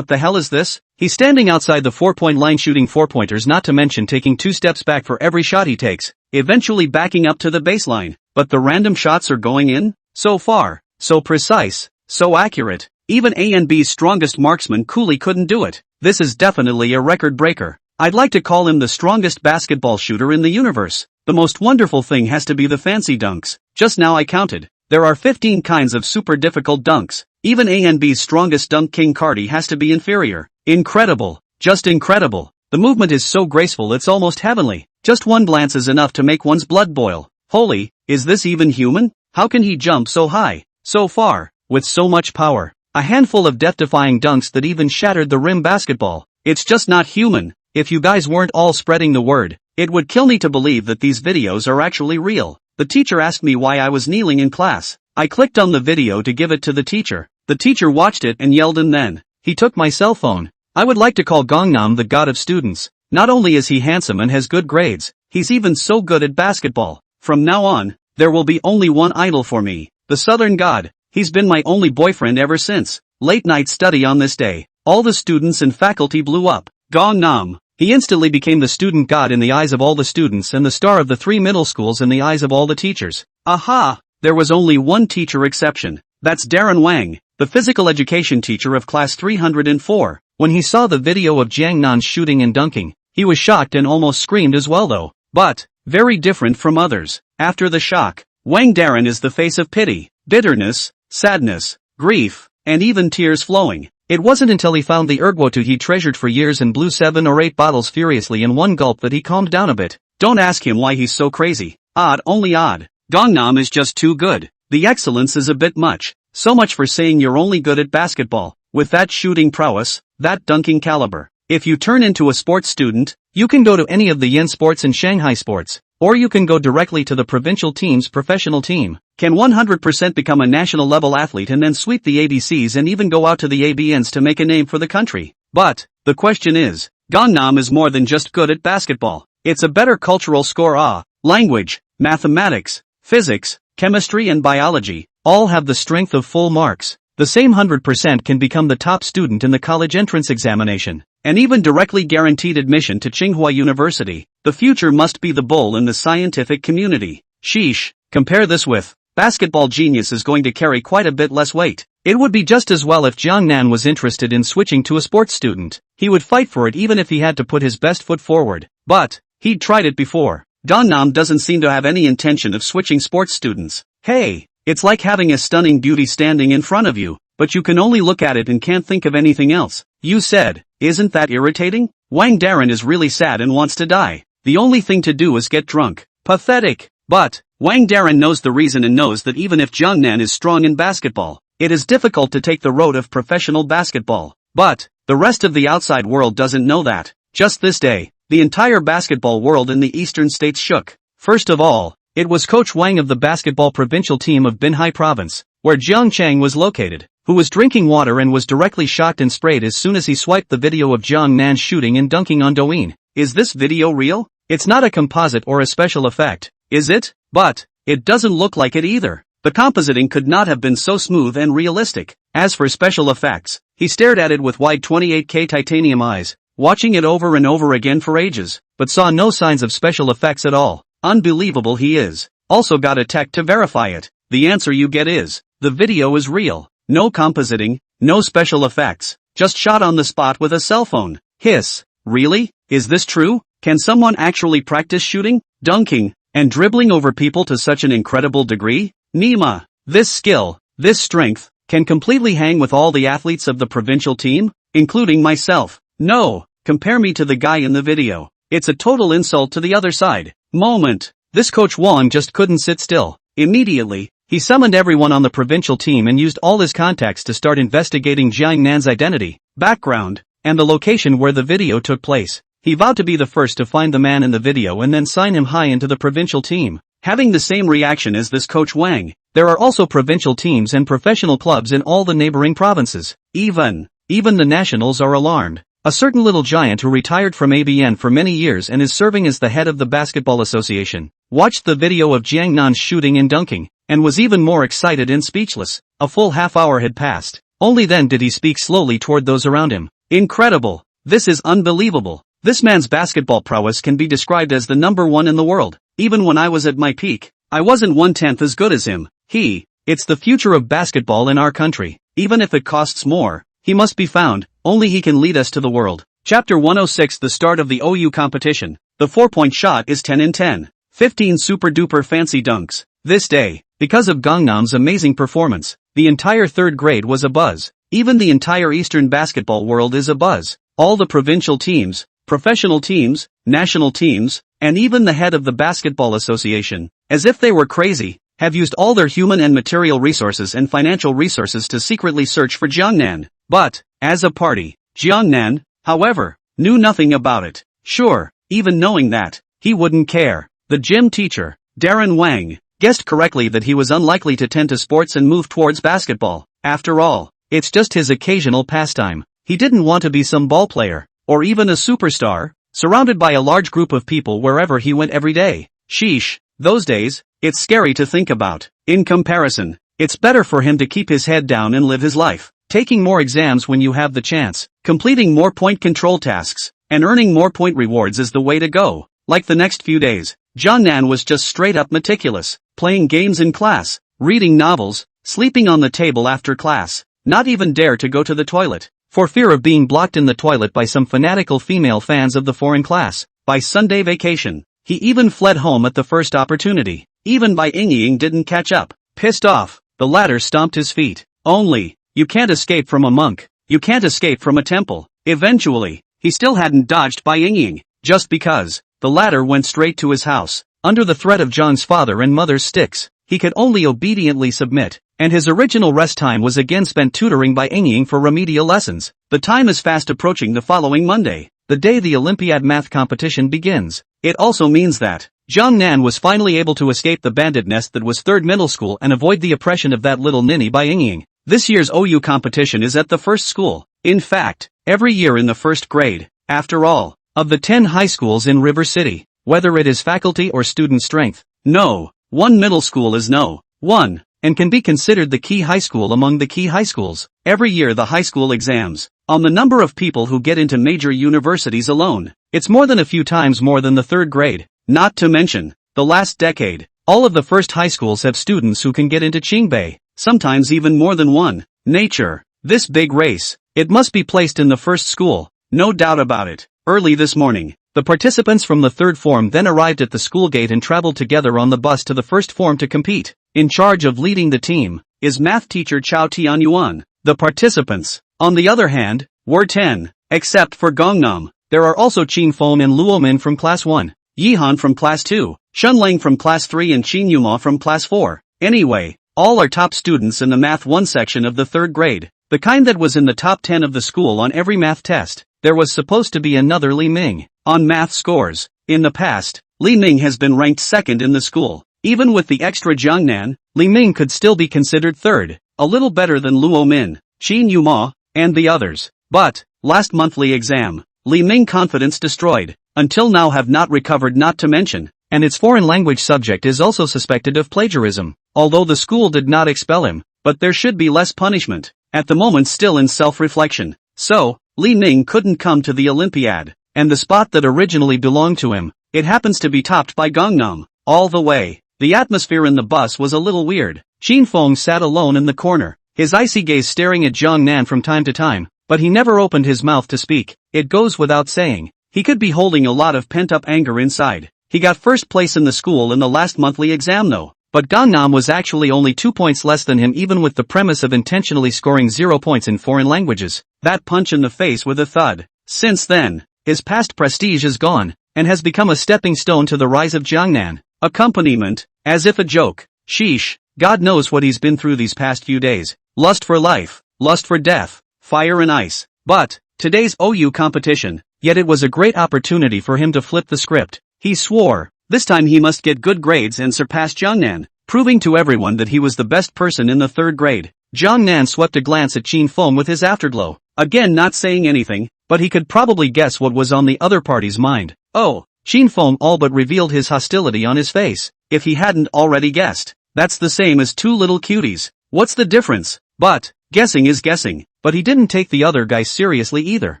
[SPEAKER 1] the hell is this? He's standing outside the 4-point line shooting 4-pointers, not to mention taking 2 steps back for every shot he takes, eventually backing up to the baseline. but the random shots are going in? So far, so precise, so accurate. Even A and B's strongest marksman coolly couldn't do it. This is definitely a record breaker. I'd like to call him the strongest basketball shooter in the universe. The most wonderful thing has to be the fancy dunks. Just now I counted. There are 15 kinds of super difficult dunks. Even A and B's strongest dunk king Cardi has to be inferior. Incredible. Just incredible. The movement is so graceful it's almost heavenly. Just one glance is enough to make one's blood boil. Holy, is this even human? How can he jump so high, so far, with so much power? A handful of death-defying dunks that even shattered the rim basketball. It's just not human. If you guys weren't all spreading the word, it would kill me to believe that these videos are actually real. The teacher asked me why I was kneeling in class. I clicked on the video to give it to the teacher. The teacher watched it and yelled, and then he took my cell phone. I would like to call Gangnam the god of students. Not only is he handsome and has good grades, he's even so good at basketball. From now on, there will be only one idol for me, the Southern God. He's been my only boyfriend ever since. Late night study on this day. All the students and faculty blew up. Gangnam. He instantly became the student god in the eyes of all the students and the star of the 3 middle schools in the eyes of all the teachers. Aha! There was only one teacher exception. That's Darren Wang, the physical education teacher of class 304. When he saw the video of Jiang Nan's shooting and dunking, he was shocked and almost screamed as well though. But, very different from others. After the shock, Wang Darren is the face of pity, bitterness, sadness, grief, and even tears flowing. It wasn't until he found the ergwotu he treasured for years and blew 7 or 8 bottles furiously in one gulp that he calmed down a bit. Don't ask him why he's so crazy. Odd, only odd. Gangnam is just too good. The excellence is a bit much. So much for saying you're only good at basketball. With that shooting prowess, that dunking caliber. If you turn into a sports student, you can go to any of the Yen Sports and Shanghai Sports, or you can go directly to the provincial team's professional team. Can 100% become a national level athlete and then sweep the ABCs and even go out to the ABNs to make a name for the country. But, the question is, Gangnam is more than just good at basketball. It's a better cultural score. Language, mathematics, physics, chemistry and biology, all have the strength of full marks. The same 100% can become the top student in the college entrance examination, and even directly guaranteed admission to Tsinghua University. The future must be the bull in the scientific community. Sheesh, compare this with, basketball genius is going to carry quite a bit less weight. It would be just as well if Jiang Nan was interested in switching to a sports student. He would fight for it even if he had to put his best foot forward. But, he'd tried it before. Gangnam doesn't seem to have any intention of switching sports students. Hey, it's like having a stunning beauty standing in front of you, but you can only look at it and can't think of anything else. You said, isn't that irritating? Wang Darren is really sad and wants to die. The only thing to do is get drunk. Pathetic. But, Wang Darren knows the reason and knows that even if Jiang Nan is strong in basketball, it is difficult to take the road of professional basketball. But, the rest of the outside world doesn't know that. Just this day, the entire basketball world in the eastern states shook. First of all, it was Coach Wang of the basketball provincial team of Binhai province, where Jiang Chang was located, who was drinking water and was directly shocked and sprayed as soon as he swiped the video of Jiang Nan shooting and dunking on Douyin. Is this video real? It's not a composite or a special effect, is it? But, it doesn't look like it either. The compositing could not have been so smooth and realistic. As for special effects, he stared at it with wide 28K titanium eyes, watching it over and over again for ages, but saw no signs of special effects at all. Unbelievable he is. Also got a tech to verify it. The answer you get is, the video is real. No compositing, no special effects, just shot on the spot with a cell phone. Hiss. Really? Is this true? Can someone actually practice shooting, dunking, and dribbling over people to such an incredible degree? Nima. This skill, this strength, can completely hang with all the athletes of the provincial team, including myself. No, compare me to the guy in the video. It's a total insult to the other side. Moment. This Coach Wang just couldn't sit still. Immediately, he summoned everyone on the provincial team and used all his contacts to start investigating Jiang Nan's identity, background, and the location where the video took place. He vowed to be the first to find the man in the video and then sign him high into the provincial team. Having the same reaction as this Coach Wang, there are also provincial teams and professional clubs in all the neighboring provinces. Even the nationals are alarmed. A certain little giant who retired from ABN for many years and is serving as the head of the Basketball Association, watched the video of Jiang Nan's shooting and dunking, and was even more excited and speechless. A full half hour had passed. Only then did he speak slowly toward those around him. Incredible. This is unbelievable. This man's basketball prowess can be described as the #1 in the world. Even when I was at my peak, I wasn't 1/10 as good as him. It's the future of basketball in our country. Even if it costs more, he must be found, only he can lead us to the world. Chapter 106 The start of the OU competition. The 4-point shot is 10 in 10. 15 super duper fancy dunks. This day, because of Gangnam's amazing performance, the entire third grade was abuzz. Even the entire Eastern basketball world is abuzz. All the provincial teams, professional teams, national teams, and even the head of the Basketball Association, as if they were crazy, have used all their human and material resources and financial resources to secretly search for Jiangnan. But, as a party, Jiangnan, however, knew nothing about it. Sure, even knowing that, he wouldn't care. The gym teacher, Darren Wang, guessed correctly that he was unlikely to tend to sports and move towards basketball. After all, it's just his occasional pastime. He didn't want to be some ball player, or even a superstar, surrounded by a large group of people wherever he went every day. Sheesh, those days, it's scary to think about. In comparison, it's better for him to keep his head down and live his life, taking more exams when you have the chance, completing more point control tasks, and earning more point rewards is the way to go. Like the next few days, Jiangnan was just straight up meticulous, playing games in class, reading novels, sleeping on the table after class, not even dare to go to the toilet, for fear of being blocked in the toilet by some fanatical female fans of the foreign class. By Sunday vacation, he even fled home at the first opportunity. Even Bai Yingying didn't catch up. Pissed off, the latter stomped his feet. Only, you can't escape from a monk. You can't escape from a temple. Eventually, he still hadn't dodged Bai Yingying, just because. The latter went straight to his house. Under the threat of Zhang's father and mother's sticks, he could only obediently submit, and his original rest time was again spent tutoring Bai Yingying for remedial lessons. The time is fast approaching the following Monday, the day the Olympiad math competition begins. It also means that Jiangnan was finally able to escape the bandit nest that was third middle school and avoid the oppression of that little ninny Bai Yingying. This year's OU competition is at the first school. In fact, every year in the first grade. After all, of the 10 high schools in River City, whether it is faculty or student strength, no one middle school is no one, and can be considered the key high school among the key high schools. Every year the high school exams, on the number of people who get into major universities alone, it's more than a few times more than the third grade. Not to mention, the last decade, all of the first high schools have students who can get into Qingbei, sometimes even more than one. Nature, this big race, it must be placed in the first school, no doubt about it. Early this morning, the participants from the third form then arrived at the school gate and traveled together on the bus to the first form to compete. In charge of leading the team is math teacher Chao Tianyuan. The participants, on the other hand, were 10, except for Gangnam. There are also Qin Feng and Luomin from class 1, Yihan from class 2, Shunlang from class 3 and Qin Yuma from class 4. Anyway, all are top students in the Math 1 section of the third grade, the kind that was in the top 10 of the school on every math test. There was supposed to be another Li Ming on math scores. In the past, Li Ming has been ranked second in the school. Even with the extra Jiangnan, Li Ming could still be considered third, a little better than Luo Min, Qin Yuma, and the others. But, last monthly exam, Li Ming confidence destroyed, until now have not recovered, not to mention, and its foreign language subject is also suspected of plagiarism, although the school did not expel him, but there should be less punishment, at the moment still in self-reflection. So, Li Ming couldn't come to the Olympiad, and the spot that originally belonged to him, it happens to be topped by Gangnam. All the way, the atmosphere in the bus was a little weird. Qin Feng sat alone in the corner, his icy gaze staring at Jiangnan from time to time, but he never opened his mouth to speak. It goes without saying, he could be holding a lot of pent-up anger inside. He got first place in the school in the last monthly exam though, but Gangnam was actually only 2 points less than him, even with the premise of intentionally scoring 0 points in foreign languages. That punch in the face with a thud. Since then, his past prestige is gone, and has become a stepping stone to the rise of Jiangnan. Accompaniment, as if a joke. Sheesh, God knows what he's been through these past few days. Lust for life, lust for death, fire and ice. But, today's OU competition, yet it was a great opportunity for him to flip the script. He swore, this time he must get good grades and surpass Jiangnan, proving to everyone that he was the best person in the third grade. Jiangnan swept a glance at Qin Feng with his afterglow, again not saying anything, but he could probably guess what was on the other party's mind. Oh, Qin Feng all but revealed his hostility on his face, if he hadn't already guessed. That's the same as two little cuties. What's the difference? But, guessing is guessing, but he didn't take the other guy seriously either.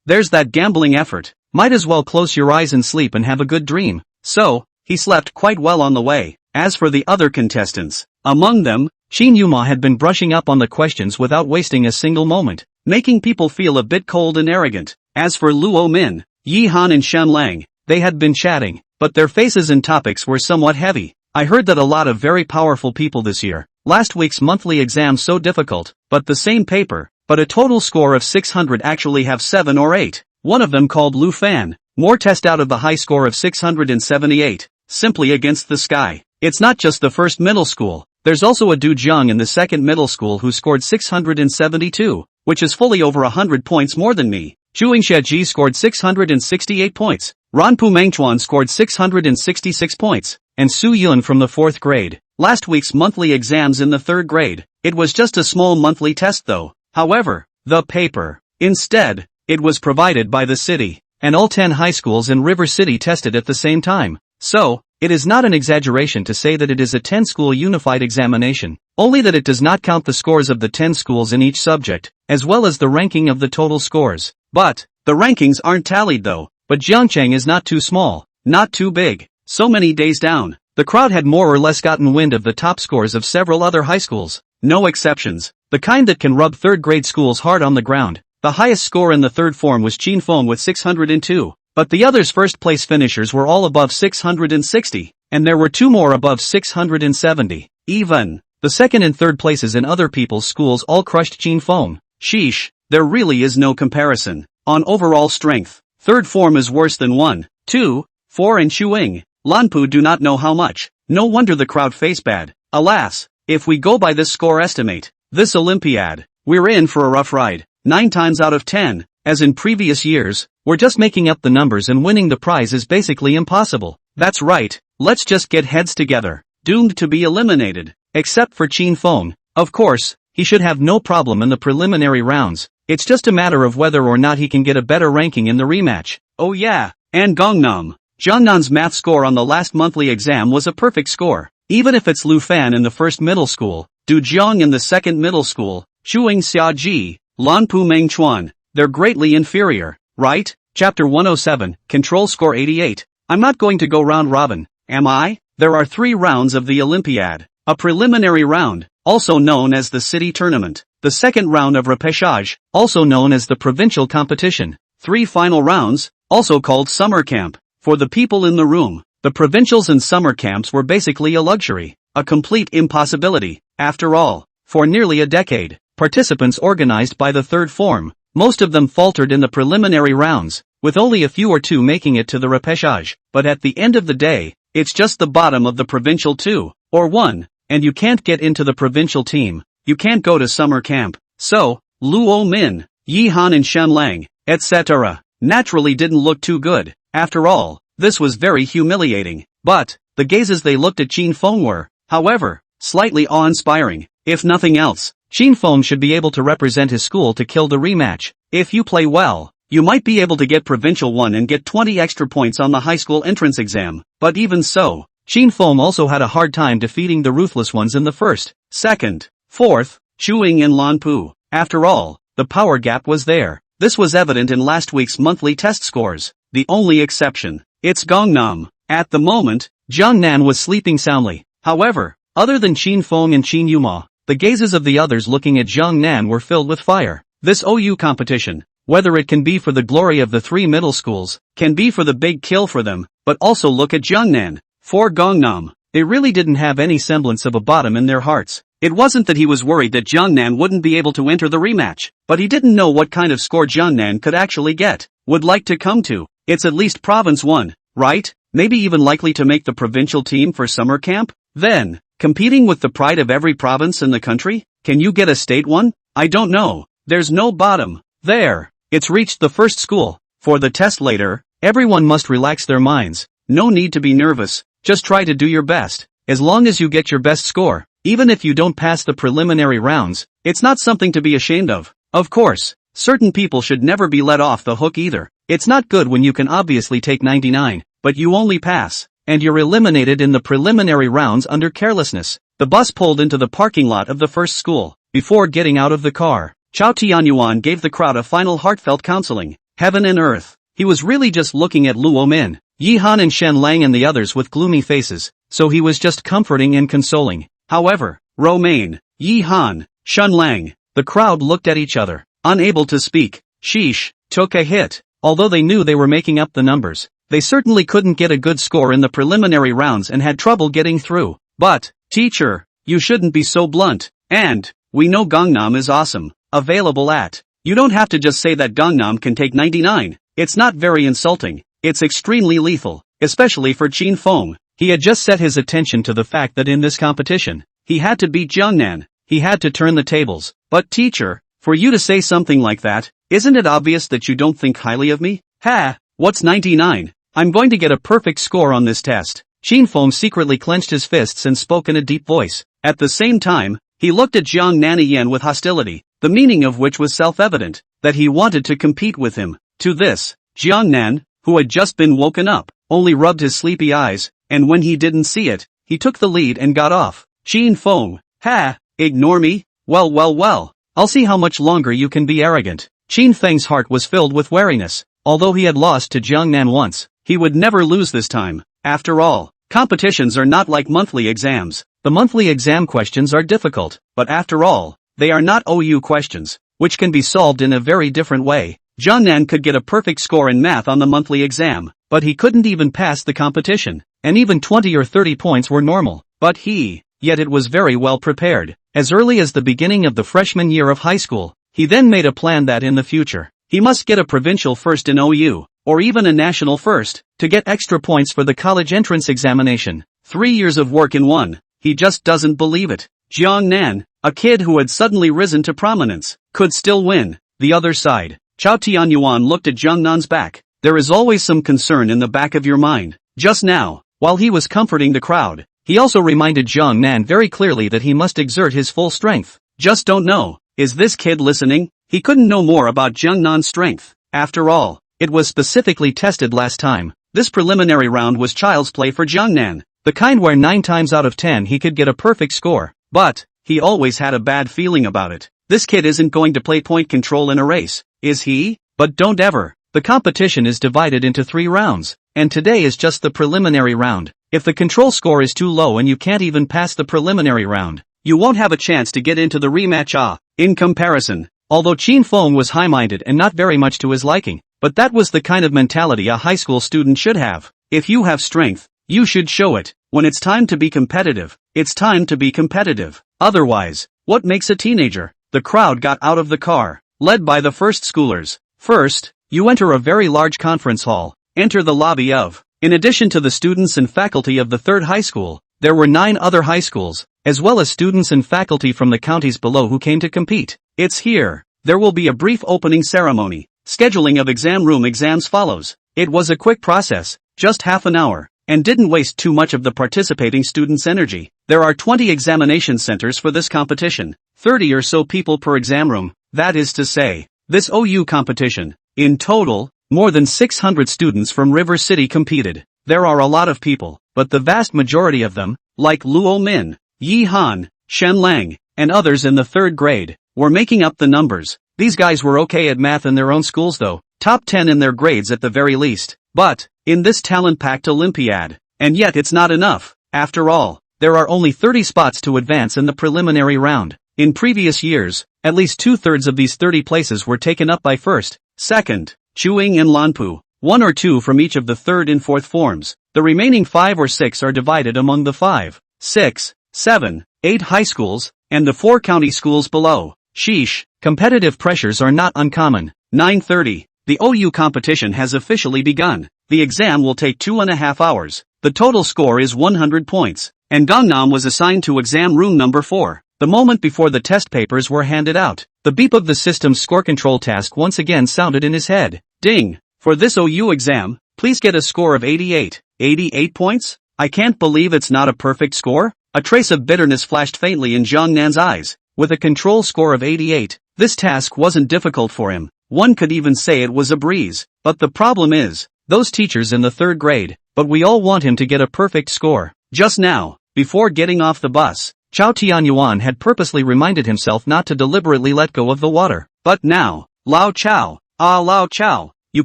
[SPEAKER 1] There's that gambling effort. Might as well close your eyes and sleep and have a good dream. So, he slept quite well on the way. As for the other contestants, among them, Shin Yuma had been brushing up on the questions without wasting a single moment, making people feel a bit cold and arrogant. As for Luo Min, Yi Han and Shen Lang, they had been chatting, but their faces and topics were somewhat heavy. I heard that a lot of very powerful people this year. Last week's monthly exam so difficult, but the same paper, but a total score of 600 actually have 7 or 8. One of them called Lu Fan, more test out of the high score of 678, simply against the sky. It's not just the first middle school, there's also a Du Jiang in the second middle school who scored 672, which is fully over 100 points more than me. Chuing Sheji scored 668 points, Ranpu Mengchuan scored 666 points, and Su Yun from the 4th grade. Last week's monthly exams in the 3rd grade, it was just a small monthly test though. However, the paper, instead, it was provided by the city, and all 10 high schools in River City tested at the same time. So, it is not an exaggeration to say that it is a 10-school unified examination, only that it does not count the scores of the 10 schools in each subject, as well as the ranking of the total scores. But, the rankings aren't tallied though, but Jiangcheng is not too small, not too big. So many days down, the crowd had more or less gotten wind of the top scores of several other high schools. No exceptions, the kind that can rub 3rd grade schools hard on the ground. The highest score in the 3rd form was Qin Feng with 602, but the others' first place finishers were all above 660, and there were 2 more above 670. Even, the 2nd and 3rd places in other people's schools all crushed Qin Feng. Sheesh, there really is no comparison. On overall strength, 3rd form is worse than 1, 2, 4 and Chuing. Lanpu do not know how much. No wonder the crowd face bad. Alas, if we go by this score estimate, this Olympiad, we're in for a rough ride. 9 times out of 10, as in previous years, we're just making up the numbers and winning the prize is basically impossible. That's right, let's just get heads together. Doomed to be eliminated. Except for Qin Feng. Of course, he should have no problem in the preliminary rounds. It's just a matter of whether or not he can get a better ranking in the rematch. Oh yeah, and Gongnam. Jiangnan's math score on the last monthly exam was a perfect score. Even if it's Lu Fan in the 1st middle school, Du Jiang in the 2nd middle school, Chuing Xiaji, Lanpu Mengchuan, they're greatly inferior, right? Chapter 107, Control Score 88. I'm not going to go round robin, am I? There are 3 rounds of the Olympiad. A preliminary round, also known as the city tournament. The 2nd round of repechage, also known as the provincial competition. 3 final rounds, also called summer camp. For the people in the room, the provincials and summer camps were basically a luxury, a complete impossibility. After all, for nearly a decade, participants organized by the 3rd form, most of them faltered in the preliminary rounds, with only a few or 2 making it to the repechage. But at the end of the day, it's just the bottom of the provincial 2, or 1, and you can't get into the provincial team. You can't go to summer camp. So, Luo Min, Yi Han and Shen Lang, etc., naturally didn't look too good. After all, this was very humiliating. But, the gazes they looked at Qin Feng were, however, slightly awe-inspiring. If nothing else, Qin Feng should be able to represent his school to kill the rematch. If you play well, you might be able to get Provincial 1 and get 20 extra points on the high school entrance exam. But even so, Qin Feng also had a hard time defeating the ruthless ones in the 1st, 2nd, 4th, Chuing and Lanpu. After all, the power gap was there. This was evident in last week's monthly test scores. The only exception, it's Gongnam. At the moment, Jiangnan was sleeping soundly. However, other than Qin Feng and Qin Yuma, the gazes of the others looking at Jiangnan were filled with fire. This OU competition, whether it can be for the glory of the 3 middle schools, can be for the big kill for them, but also look at Jiangnan. For Gongnam, they really didn't have any semblance of a bottom in their hearts. It wasn't that he was worried that Jiangnan wouldn't be able to enter the rematch, but he didn't know what kind of score Jiangnan could actually get, would like to come to. It's at least Province 1, right? Maybe even likely to make the provincial team for summer camp? Then, competing with the pride of every province in the country? Can you get a state one? I don't know. There's no bottom. There. It's reached the first school. For the test later, everyone must relax their minds. No need to be nervous. Just try to do your best. As long as you get your best score, even if you don't pass the preliminary rounds, it's not something to be ashamed of. Of course, certain people should never be let off the hook either. It's not good when you can obviously take 99, but you only pass, and you're eliminated in the preliminary rounds under carelessness. The bus pulled into the parking lot of the first school. Before getting out of the car, Chao Tianyuan gave the crowd a final heartfelt counseling. Heaven and earth. He was really just looking at Luo Min, Yi Han and Shen Lang and the others with gloomy faces. so he was just comforting and consoling. However, Romaine, Yi Han, Shun Lang, the crowd looked at each other, unable to speak. Sheesh, took a hit. Although they knew they were making up the numbers, they certainly couldn't get a good score in the preliminary rounds and had trouble getting through. But, teacher, you shouldn't be so blunt. And, we know Gangnam is awesome. Available at. You don't have to just say that Gangnam can take 99. It's not very insulting. It's extremely lethal, especially for Chin Fong. He had just set his attention to the fact that in this competition, he had to beat Jiangnan. He had to turn the tables. But teacher, for you to say something like that, isn't it obvious that you don't think highly of me? Ha, what's 99? I'm going to get a perfect score on this test. Chin Fong secretly clenched his fists and spoke in a deep voice. At the same time, he looked at Jiang Nanian with hostility, the meaning of which was self-evident, that he wanted to compete with him. To this, Jiang Nan, who had just been woken up, only rubbed his sleepy eyes, and when he didn't see it, he took the lead and got off. Chin Fong, ha, ignore me? Well, I'll see how much longer you can be arrogant. Chin Feng's heart was filled with wariness. Although he had lost to Jiang Nan once, he would never lose this time. After all, competitions are not like monthly exams. The monthly exam questions are difficult, but after all, they are not OU questions, which can be solved in a very different way. Jiangnan could get a perfect score in math on the monthly exam, but he couldn't even pass the competition, and even 20 or 30 points were normal. But yet it was very well prepared. As early as the beginning of the freshman year of high school, he then made a plan that in the future, he must get a provincial first in OU, or even a national first, to get extra points for the college entrance examination. 3 years of work in one. He just doesn't believe it. Jiang Nan, a kid who had suddenly risen to prominence, could still win. The other side. Chao Tianyuan looked at Jiang Nan's back. There is always some concern in the back of your mind. Just now, while he was comforting the crowd, he also reminded Jiang Nan very clearly that he must exert his full strength. Just don't know. Is this kid listening? He couldn't know more about Jiang Nan's strength. After all, it was specifically tested last time. This preliminary round was child's play for Jiang Nan. The kind where 9 times out of 10 he could get a perfect score. But, he always had a bad feeling about it. This kid isn't going to play point control in a race, is he? But don't ever. The competition is divided into 3 rounds, and today is just the preliminary round. If the control score is too low and you can't even pass the preliminary round, you won't have a chance to get into the rematch. In comparison, although Chin Fong was high-minded and not very much to his liking, but that was the kind of mentality a high school student should have. If you have strength, you should show it. When it's time to be competitive, it's time to be competitive. Otherwise, what makes a teenager? The crowd got out of the car, led by the first schoolers. First, you enter a very large conference hall. Enter the lobby of. In addition to the students and faculty of the third high school, there were 9 other high schools, as well as students and faculty from the counties below who came to compete. It's here. There will be a brief opening ceremony. Scheduling of exam room exams follows. It was a quick process, just half an hour, and didn't waste too much of the participating students' energy. There are 20 examination centers for this competition, 30 or so people per exam room, that is to say, this OU competition. In total, more than 600 students from River City competed. There are a lot of people, but the vast majority of them, like Luo Min, Yi Han, Shen Lang, and others in the 3rd grade, were making up the numbers. These guys were okay at math in their own schools though, top 10 in their grades at the very least. But, in this talent-packed Olympiad, and yet it's not enough. After all, there are only 30 spots to advance in the preliminary round. In previous years, at least 2/3 of these 30 places were taken up by 1st, 2nd, Chuing and Lanpu, 1 or 2 from each of the 3rd and 4th forms. The remaining 5 or 6 are divided among the 5, 6, 7, 8 high schools, and the 4 county schools below. Sheesh, competitive pressures are not uncommon. 9:30. The OU competition has officially begun. The exam will take 2.5 hours. The total score is 100 points, and Gangnam was assigned to exam room number 4. The moment before the test papers were handed out, the beep of the system's score control task once again sounded in his head. Ding! For this OU exam, please get a score of 88. 88 points? I can't believe it's not a perfect score? A trace of bitterness flashed faintly in Jiang Nan's eyes. With a control score of 88, this task wasn't difficult for him. One could even say it was a breeze. But the problem is, those teachers in the 3rd grade, but we all want him to get a perfect score. Just now, before getting off the bus, Chao Tianyuan had purposely reminded himself not to deliberately let go of the water. But now, Lao Chao, Lao Chao, you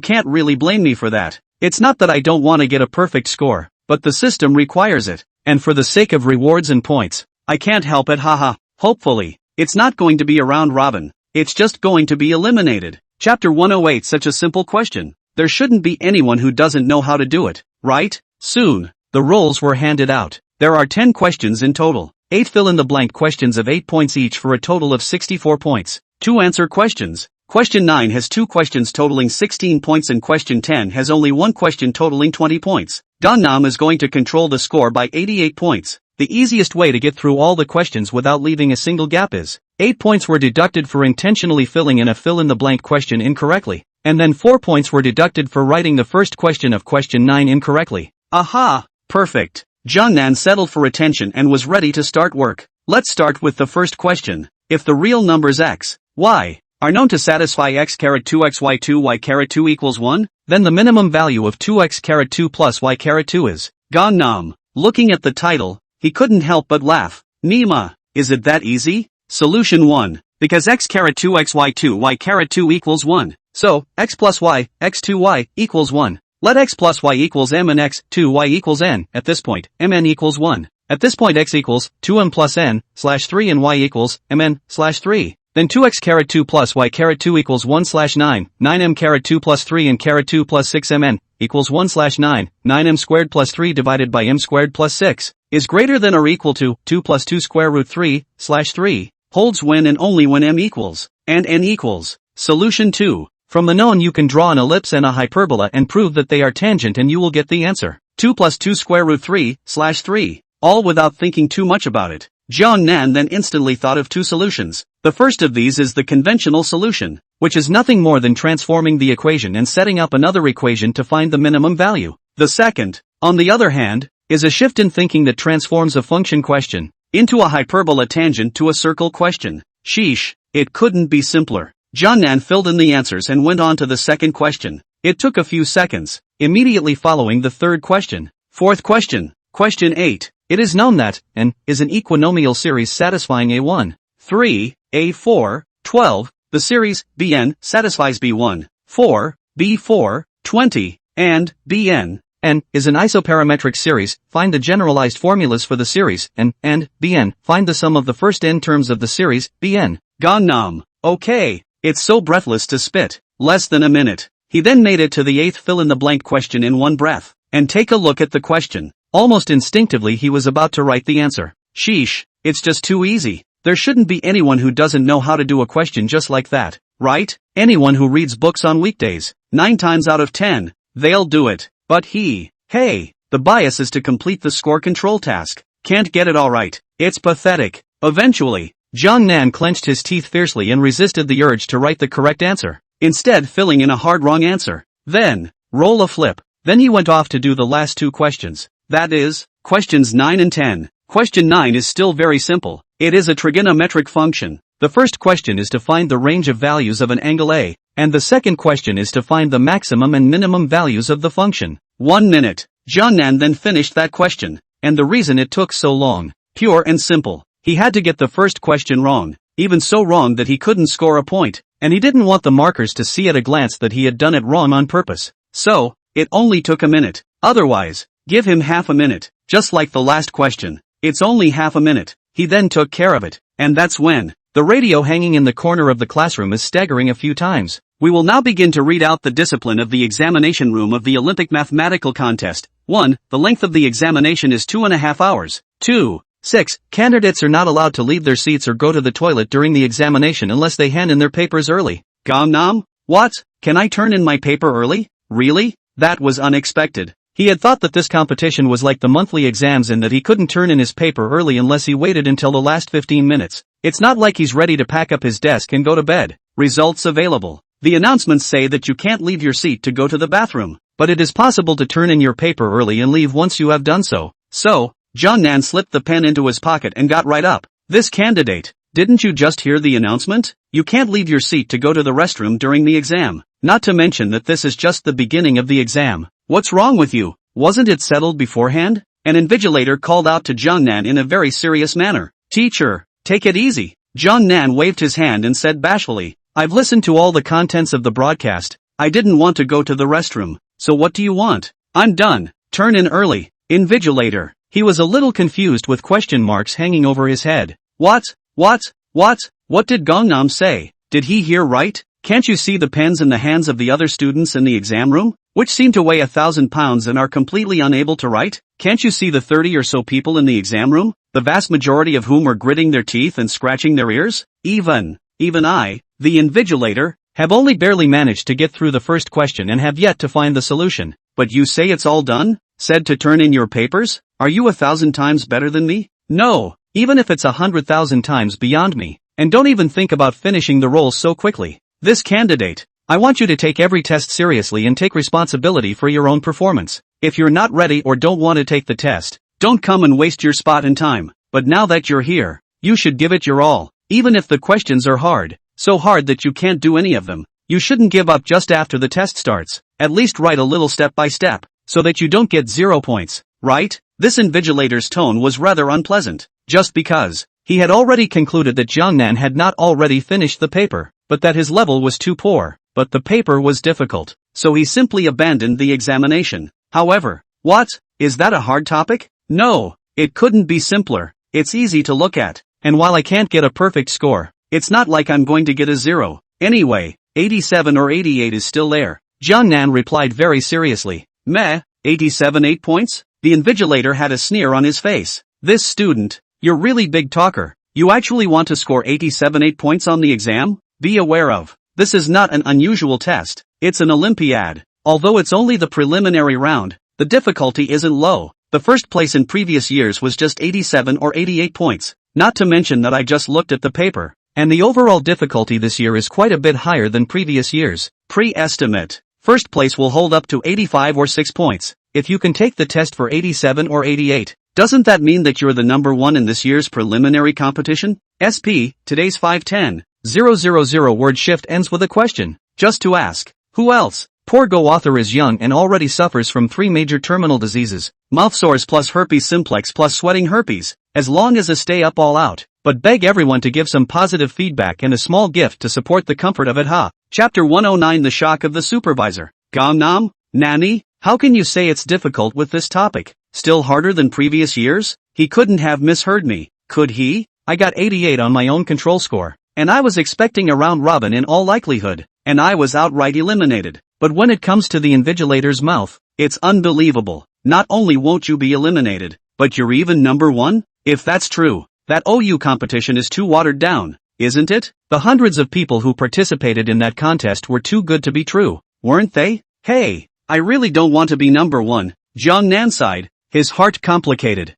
[SPEAKER 1] can't really blame me for that. It's not that I don't want to get a perfect score, but the system requires it. And for the sake of rewards and points, I can't help it, haha. Hopefully, it's not going to be a round robin. It's just going to be eliminated. Chapter 108. Such a simple question. There shouldn't be anyone who doesn't know how to do it, right? Soon, the roles were handed out. There are 10 questions in total. 8 fill-in-the-blank questions of 8 points each for a total of 64 points. 2 answer questions. Question 9 has 2 questions totaling 16 points and question 10 has only 1 question totaling 20 points. Nam is going to control the score by 88 points. The easiest way to get through all the questions without leaving a single gap is 8 points were deducted for intentionally filling in a fill-in-the-blank question incorrectly, and then 4 points were deducted for writing the first question of question 9 incorrectly. Aha! Perfect. Nan settled for attention and was ready to start work. Let's start with the first question. If the real numbers x, y, are known to satisfy x2 y 2 equals 1, then the minimum value of 2x 2 plus y 2 is Nam. Looking at the title, he couldn't help but laugh. Nima, is it that easy? Solution 1. Because x2 y 2 equals 1. So, x plus y, x2y, equals 1. Let x plus y equals m and x2y equals n. At this point, mn equals 1. At this point x equals 2m plus n, slash 3 and y equals mn, slash 3. Then 2x 2 plus y 2 equals 1 slash 9, 9m 2 plus 3 and 2 plus 6mn, equals 1 slash 9, 9m squared plus 3 divided by m squared plus 6, is greater than or equal to 2 plus 2 square root 3, slash 3, holds when and only when m equals, and n equals. Solution 2. From the known you can draw an ellipse and a hyperbola and prove that they are tangent and you will get the answer. 2 plus 2 square root 3, slash 3. All without thinking too much about it. Nan then instantly thought of 2 solutions. The first of these is the conventional solution, which is nothing more than transforming the equation and setting up another equation to find the minimum value. The second, on the other hand, is a shift in thinking that transforms a function question into a hyperbola tangent to a circle question. Sheesh, it couldn't be simpler. Nan filled in the answers and went on to the second question. It took a few seconds, immediately following the third question. Fourth question. Question 8. It is known that n is an equinomial series satisfying A1, 3, A4, 12. The series Bn satisfies B1, 4, B4, 20, and Bn. N is an isoparametric series. Find the generalized formulas for the series n and Bn. Find the sum of the first n terms of the series Bn. Nam. Okay. It's so breathless to spit. Less than a minute. He then made it to the 8th fill-in-the-blank question in one breath. And take a look at the question. Almost instinctively he was about to write the answer. Sheesh, it's just too easy. There shouldn't be anyone who doesn't know how to do a question just like that, right? Anyone who reads books on weekdays, 9 times out of 10, they'll do it. But hey, the bias is to complete the score control task. Can't get it all right. It's pathetic. Eventually, Nan clenched his teeth fiercely and resisted the urge to write the correct answer, instead filling in a hard wrong answer. Then, roll a flip. Then he went off to do the last 2 questions. That is, questions 9 and 10. Question 9 is still very simple. It is a trigonometric function. The first question is to find the range of values of an angle A, and the second question is to find the maximum and minimum values of the function. 1 minute. Nan then finished that question. And the reason it took so long, pure and simple. He had to get the first question wrong, even so wrong that he couldn't score a point, and he didn't want the markers to see at a glance that he had done it wrong on purpose. So, it only took a minute. Otherwise, give him half a minute, just like the last question. It's only half a minute. He then took care of it, and that's when the radio hanging in the corner of the classroom is staggering a few times. We will now begin to read out the discipline of the examination room of the Olympic mathematical contest. 1. The length of the examination is 2.5 hours. 2. 6. Candidates are not allowed to leave their seats or go to the toilet during the examination unless they hand in their papers early. Nam? What? Can I turn in my paper early? Really? That was unexpected. He had thought that this competition was like the monthly exams and that he couldn't turn in his paper early unless he waited until the last 15 minutes. It's not like he's ready to pack up his desk and go to bed. Results available. The announcements say that you can't leave your seat to go to the bathroom, but it is possible to turn in your paper early and leave once you have done so. So, Nan slipped the pen into his pocket and got right up. This candidate, didn't you just hear the announcement? You can't leave your seat to go to the restroom during the exam. Not to mention that this is just the beginning of the exam. What's wrong with you? Wasn't it settled beforehand? An invigilator called out to Nan in a very serious manner. Teacher, take it easy. Nan waved his hand and said bashfully, I've listened to all the contents of the broadcast. I didn't want to go to the restroom. So what do you want? I'm done. Turn in early. Invigilator, He was a little confused with question marks hanging over his head. What did Gangnam say? Did he hear right? Can't you see the pens in the hands of the other students in the exam room, which seem to weigh 1,000 pounds and are completely unable to write? Can't you see the 30 or so people in the exam room, the vast majority of whom are gritting their teeth and scratching their ears? Even I, the invigilator, have only barely managed to get through the first question and have yet to find the solution. But you say it's all done? Said to turn in your papers? Are you 1,000 times better than me? No, even if it's 100,000 times beyond me. And don't even think about finishing the roll so quickly. This candidate, I want you to take every test seriously and take responsibility for your own performance. If you're not ready or don't want to take the test, don't come and waste your spot and time. But now that you're here, you should give it your all. Even if the questions are hard, so hard that you can't do any of them, you shouldn't give up just after the test starts. At least write a little step by step, so that you don't get 0 points, right? This invigilator's tone was rather unpleasant, just because he had already concluded that Jiangnan had not already finished the paper, but that his level was too poor, but the paper was difficult, so he simply abandoned the examination. However, what? Is that a hard topic? No, it couldn't be simpler. It's easy to look at, and while I can't get a perfect score, it's not like I'm going to get a 0. Anyway, 87 or 88 is still there. Jiangnan replied very seriously. Meh, 87 8 points? The invigilator had a sneer on his face. This student, you're really big talker. You actually want to score 87 8 points on the exam? Be aware of, this is not an unusual test, it's an Olympiad. Although it's only the preliminary round, the difficulty isn't low. The first place in previous years was just 87 or 88 points, not to mention that I just looked at the paper, and the overall difficulty this year is quite a bit higher than previous years. Pre-estimate. First place will hold up to 85 or 6 points. If you can take the test for 87 or 88, doesn't that mean that you're the number one in this year's preliminary competition? SP, today's 510,000 word shift ends with a question, just to ask, who else? Poor Go author is young and already suffers from 3 major terminal diseases, mouth sores plus herpes simplex plus sweating herpes, as long as a stay up all out, but beg everyone to give some positive feedback and a small gift to support the comfort of it. Chapter 109 The Shock of the Supervisor. Gangnam? Nani? How can you say it's difficult with this topic? Still harder than previous years? He couldn't have misheard me, could he? I got 88 on my own control score, and I was expecting a round robin in all likelihood, and I was outright eliminated. But when it comes to the invigilator's mouth, it's unbelievable. Not only won't you be eliminated, but you're even number one? If that's true, that OU competition is too watered down, isn't it? The hundreds of people who participated in that contest were too good to be true, weren't they? Hey, I really don't want to be number one. Jiangnan sighed, his heart complicated.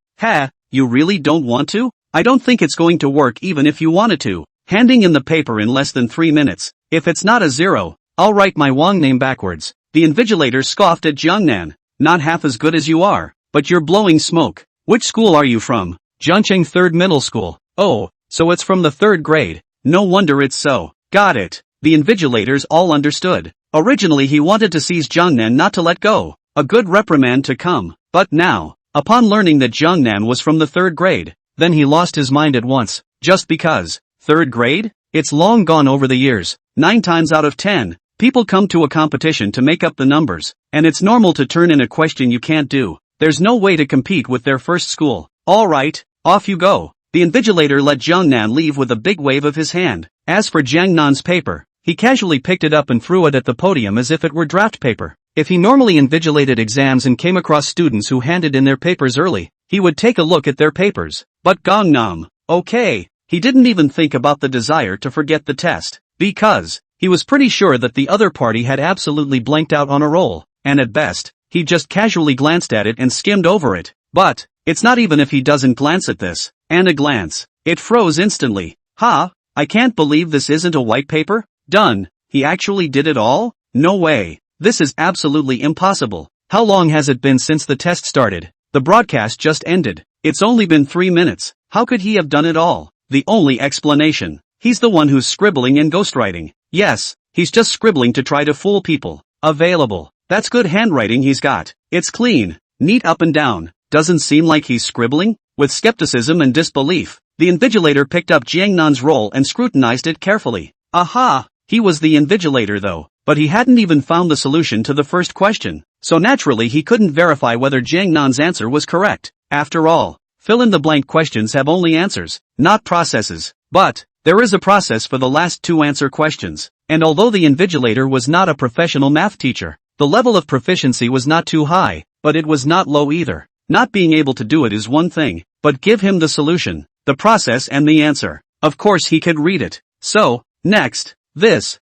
[SPEAKER 1] You really don't want to? I don't think it's going to work even if you wanted to. Handing in the paper in less than 3 minutes. If it's not a 0, I'll write my Wang name backwards. The invigilator scoffed at Jiangnan. Not half as good as you are, but you're blowing smoke. Which school are you from? Jiangcheng 3rd Middle School. Oh, so it's from the 3rd grade. No wonder it's so. Got it. The invigilators all understood. Originally he wanted to seize Jiangnan not to let go. A good reprimand to come. But now, upon learning that Jiangnan was from the 3rd grade, then he lost his mind at once. Just because. 3rd grade? It's long gone over the years. 9 times out of 10, people come to a competition to make up the numbers, and it's normal to turn in a question you can't do. There's no way to compete with their first school. Alright, off you go. The invigilator let Jiangnan leave with a big wave of his hand. As for Jiangnan's paper, he casually picked it up and threw it at the podium as if it were draft paper. If he normally invigilated exams and came across students who handed in their papers early, he would take a look at their papers. But Gangnam, okay, he didn't even think about the desire to forget the test, because he was pretty sure that the other party had absolutely blanked out on a roll, and at best, he just casually glanced at it and skimmed over it. But it's not even if he doesn't glance at this, and a glance, it froze instantly. I can't believe this isn't a white paper? Done. He actually did it all? No way. This is absolutely impossible. How long has it been since the test started? The broadcast just ended. It's only been 3 minutes. How could he have done it all? The only explanation. He's the one who's scribbling and ghostwriting. Yes, he's just scribbling to try to fool people. Available. That's good handwriting he's got. It's clean, neat up and down. Doesn't seem like he's scribbling? With skepticism and disbelief, the invigilator picked up Jiangnan's roll and scrutinized it carefully. Aha! He was the invigilator though, but he hadn't even found the solution to the first question, so naturally he couldn't verify whether Jiangnan's answer was correct. After all, fill-in-the-blank questions have only answers, not processes. But there is a process for the last two answer questions, and although the invigilator was not a professional math teacher, the level of proficiency was not too high, but it was not low either. Not being able to do it is one thing, but give him the solution, the process and the answer. Of course he could read it. So, next, this,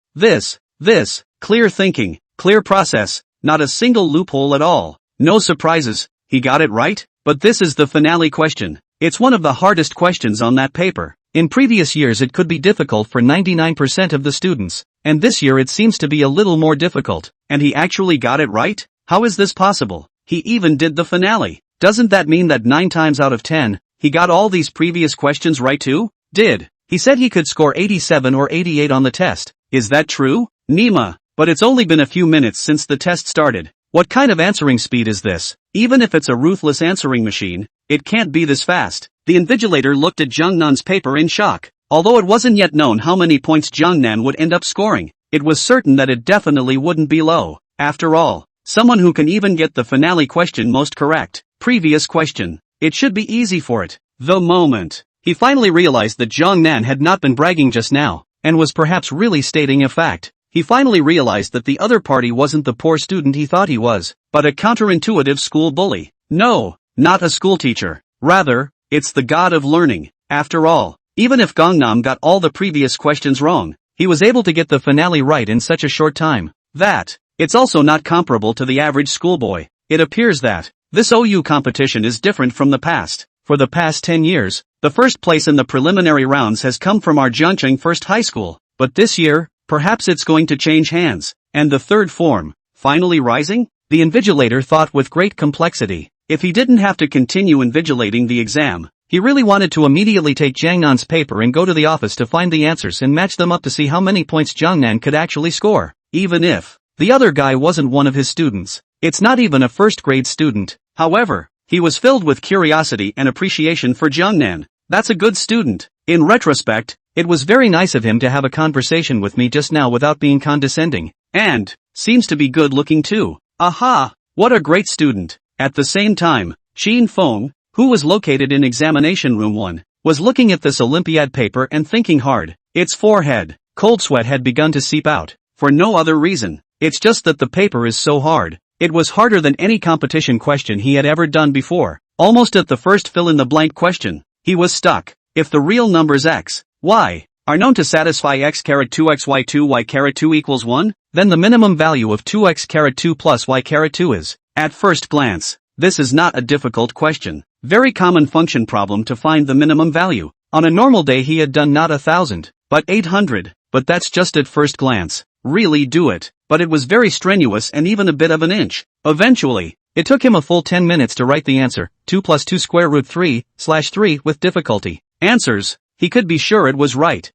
[SPEAKER 1] clear thinking, clear process, not a single loophole at all. No surprises, he got it right? But this is the finale question. It's one of the hardest questions on that paper. In previous years it could be difficult for 99% of the students, and this year it seems to be a little more difficult. And he actually got it right? How is this possible? He even did the finale. Doesn't that mean that 9 times out of 10, he got all these previous questions right too? He said he could score 87 or 88 on the test. Is that true? Nima, but it's only been a few minutes since the test started. What kind of answering speed is this? Even if it's a ruthless answering machine, it can't be this fast. The invigilator looked at Jiangnan's paper in shock. Although it wasn't yet known how many points Jiangnan would end up scoring, it was certain that it definitely wouldn't be low. After all, someone who can even get the finale question most correct. Previous question. It should be easy for it. The moment he finally realized that Jiangnan had not been bragging just now, and was perhaps really stating a fact. He finally realized that the other party wasn't the poor student he thought he was, but a counterintuitive school bully. No, not a school teacher. Rather, it's the god of learning. After all, even if Gangnam got all the previous questions wrong, he was able to get the finale right in such a short time. It's also not comparable to the average schoolboy. It appears that this OU competition is different from the past. For the past 10 years, the first place in the preliminary rounds has come from our Jiangcheng First High School. But this year, perhaps it's going to change hands. And the third form, finally rising? The invigilator thought with great complexity. If he didn't have to continue invigilating the exam, he really wanted to immediately take Jiangnan's paper and go to the office to find the answers and match them up to see how many points Jiangnan could actually score. Even if the other guy wasn't one of his students. It's not even a first-grade student. However, he was filled with curiosity and appreciation for Jiangnan. That's a good student. In retrospect, it was very nice of him to have a conversation with me just now without being condescending. And seems to be good looking too. Aha! What a great student. At the same time, Qin Feng, who was located in examination room 1, was looking at this Olympiad paper and thinking hard. Its forehead, cold sweat had begun to seep out. For no other reason. It's just that the paper is so hard. It was harder than any competition question he had ever done before. Almost at the first fill-in-the-blank question, he was stuck. If the real numbers x, y, are known to satisfy x caret 2x y 2 y caret 2 equals 1, then the minimum value of 2x caret 2 plus y caret 2 is, at first glance, this is not a difficult question. Very common function problem to find the minimum value. On a normal day he had done not 1,000, but 800, but that's just at first glance. Really do it. But it was very strenuous and even a bit of an inch. Eventually, it took him a full 10 minutes to write the answer, 2 plus 2 square root 3/3 with difficulty. Answers, he could be sure it was right,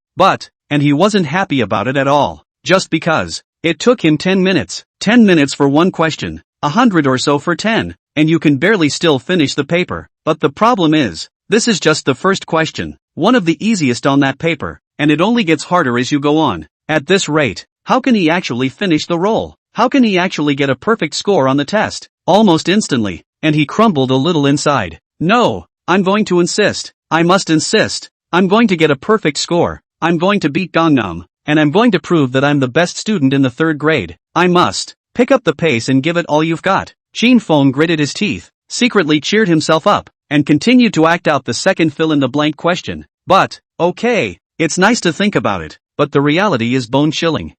[SPEAKER 1] and he wasn't happy about it at all. Just because. It took him 10 minutes. 10 minutes for one question, 100 or so for 10, and you can barely still finish the paper. But the problem is, this is just the first question, one of the easiest on that paper, and it only gets harder as you go on. At this rate, how can he actually finish the roll? How can he actually get a perfect score on the test? Almost instantly, and he crumbled a little inside. No, I'm going to insist. I must insist. I'm going to get a perfect score. I'm going to beat Gangnam, and I'm going to prove that I'm the best student in the 3rd grade. I must. Pick up the pace and give it all you've got. Qin Feng gritted his teeth, secretly cheered himself up, and continued to act out the second fill-in-the-blank question. But, okay, it's nice to think about it, but the reality is bone-chilling.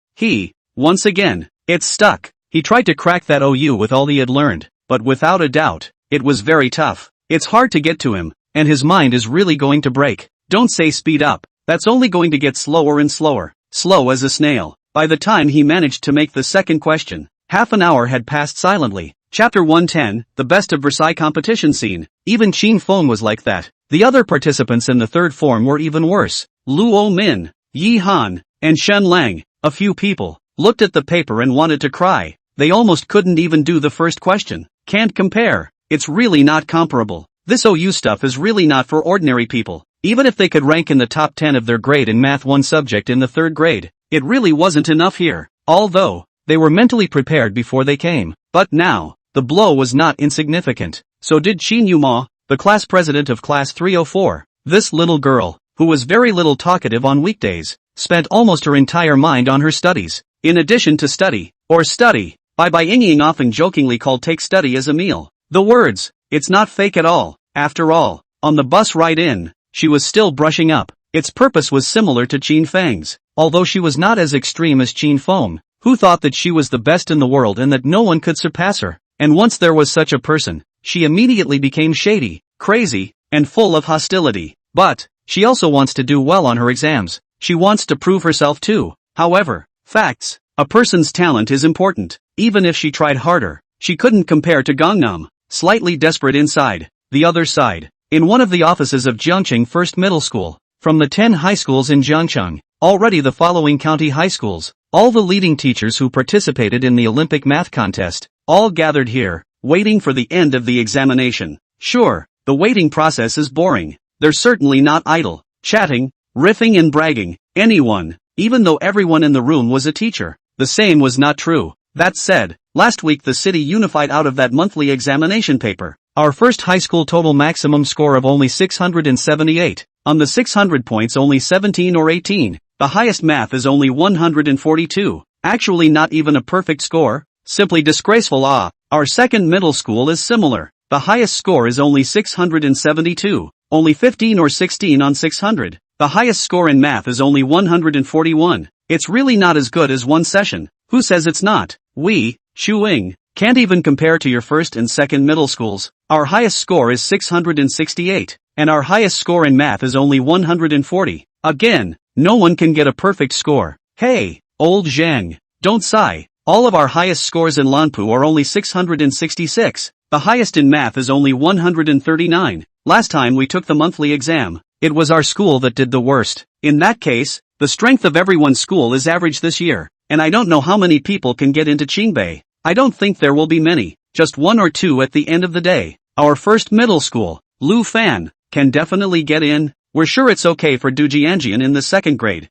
[SPEAKER 1] Once again, it's stuck. He tried to crack that OU with all he had learned, but without a doubt, it was very tough. It's hard to get to him, and his mind is really going to break. Don't say speed up, that's only going to get slower and slower, slow as a snail. By the time he managed to make the second question, half an hour had passed silently. Chapter 110, the Best of Versailles competition scene. Even Qin Feng was like that. The other participants in the 3rd form were even worse. Luo Min, Yi Han, and Shen Lang. A few people looked at the paper and wanted to cry. They almost couldn't even do the first question. Can't compare. It's really not comparable. This OU stuff is really not for ordinary people. Even if they could rank in the top 10 of their grade in Math 1 subject in the 3rd grade, it really wasn't enough here. Although, they were mentally prepared before they came. But now, the blow was not insignificant. So did Qin Yuma, the class president of class 304. This little girl, who was very little talkative on weekdays, spent almost her entire mind on her studies. In addition to study, or study, by Ying often jokingly called take study as a meal. The words, it's not fake at all. After all, on the bus ride in, she was still brushing up. Its purpose was similar to Qin Feng's, although she was not as extreme as Qin Feng, who thought that she was the best in the world and that no one could surpass her. And once there was such a person, she immediately became shady, crazy, and full of hostility. But she also wants to do well on her exams. She wants to prove herself too. However, facts. A person's talent is important. Even if she tried harder, she couldn't compare to Gangnam. Slightly desperate inside, the other side. In one of the offices of Jiangcheng First Middle School, from the 10 high schools in Jiangcheng, already the following county high schools, all the leading teachers who participated in the Olympic math contest, all gathered here, waiting for the end of the examination. Sure, the waiting process is boring. They're certainly not idle, chatting, riffing and bragging. Anyone, even though everyone in the room was a teacher. The same was not true. That said, last week the city unified out of that monthly examination paper. Our first high school total maximum score of only 678. On the 600 points only 17 or 18. The highest math is only 142. Actually not even a perfect score. Simply disgraceful. Our second middle school is similar. The highest score is only 672. Only 15 or 16 on 600. The highest score in math is only 141. It's really not as good as one session. Who says it's not? We, Shuing, can't even compare to your first and second middle schools. Our highest score is 668, and our highest score in math is only 140. Again, no one can get a perfect score. Hey, old Zhang, don't sigh. All of our highest scores in Lanpu are only 666. The highest in math is only 139. Last time we took the monthly exam, it was our school that did the worst. In that case, the strength of everyone's school is average this year, and I don't know how many people can get into Qingbei. I don't think there will be many, just one or two at the end of the day. Our first middle school, Lu Fan, can definitely get in. We're sure it's okay for Du Jianjian in the second grade.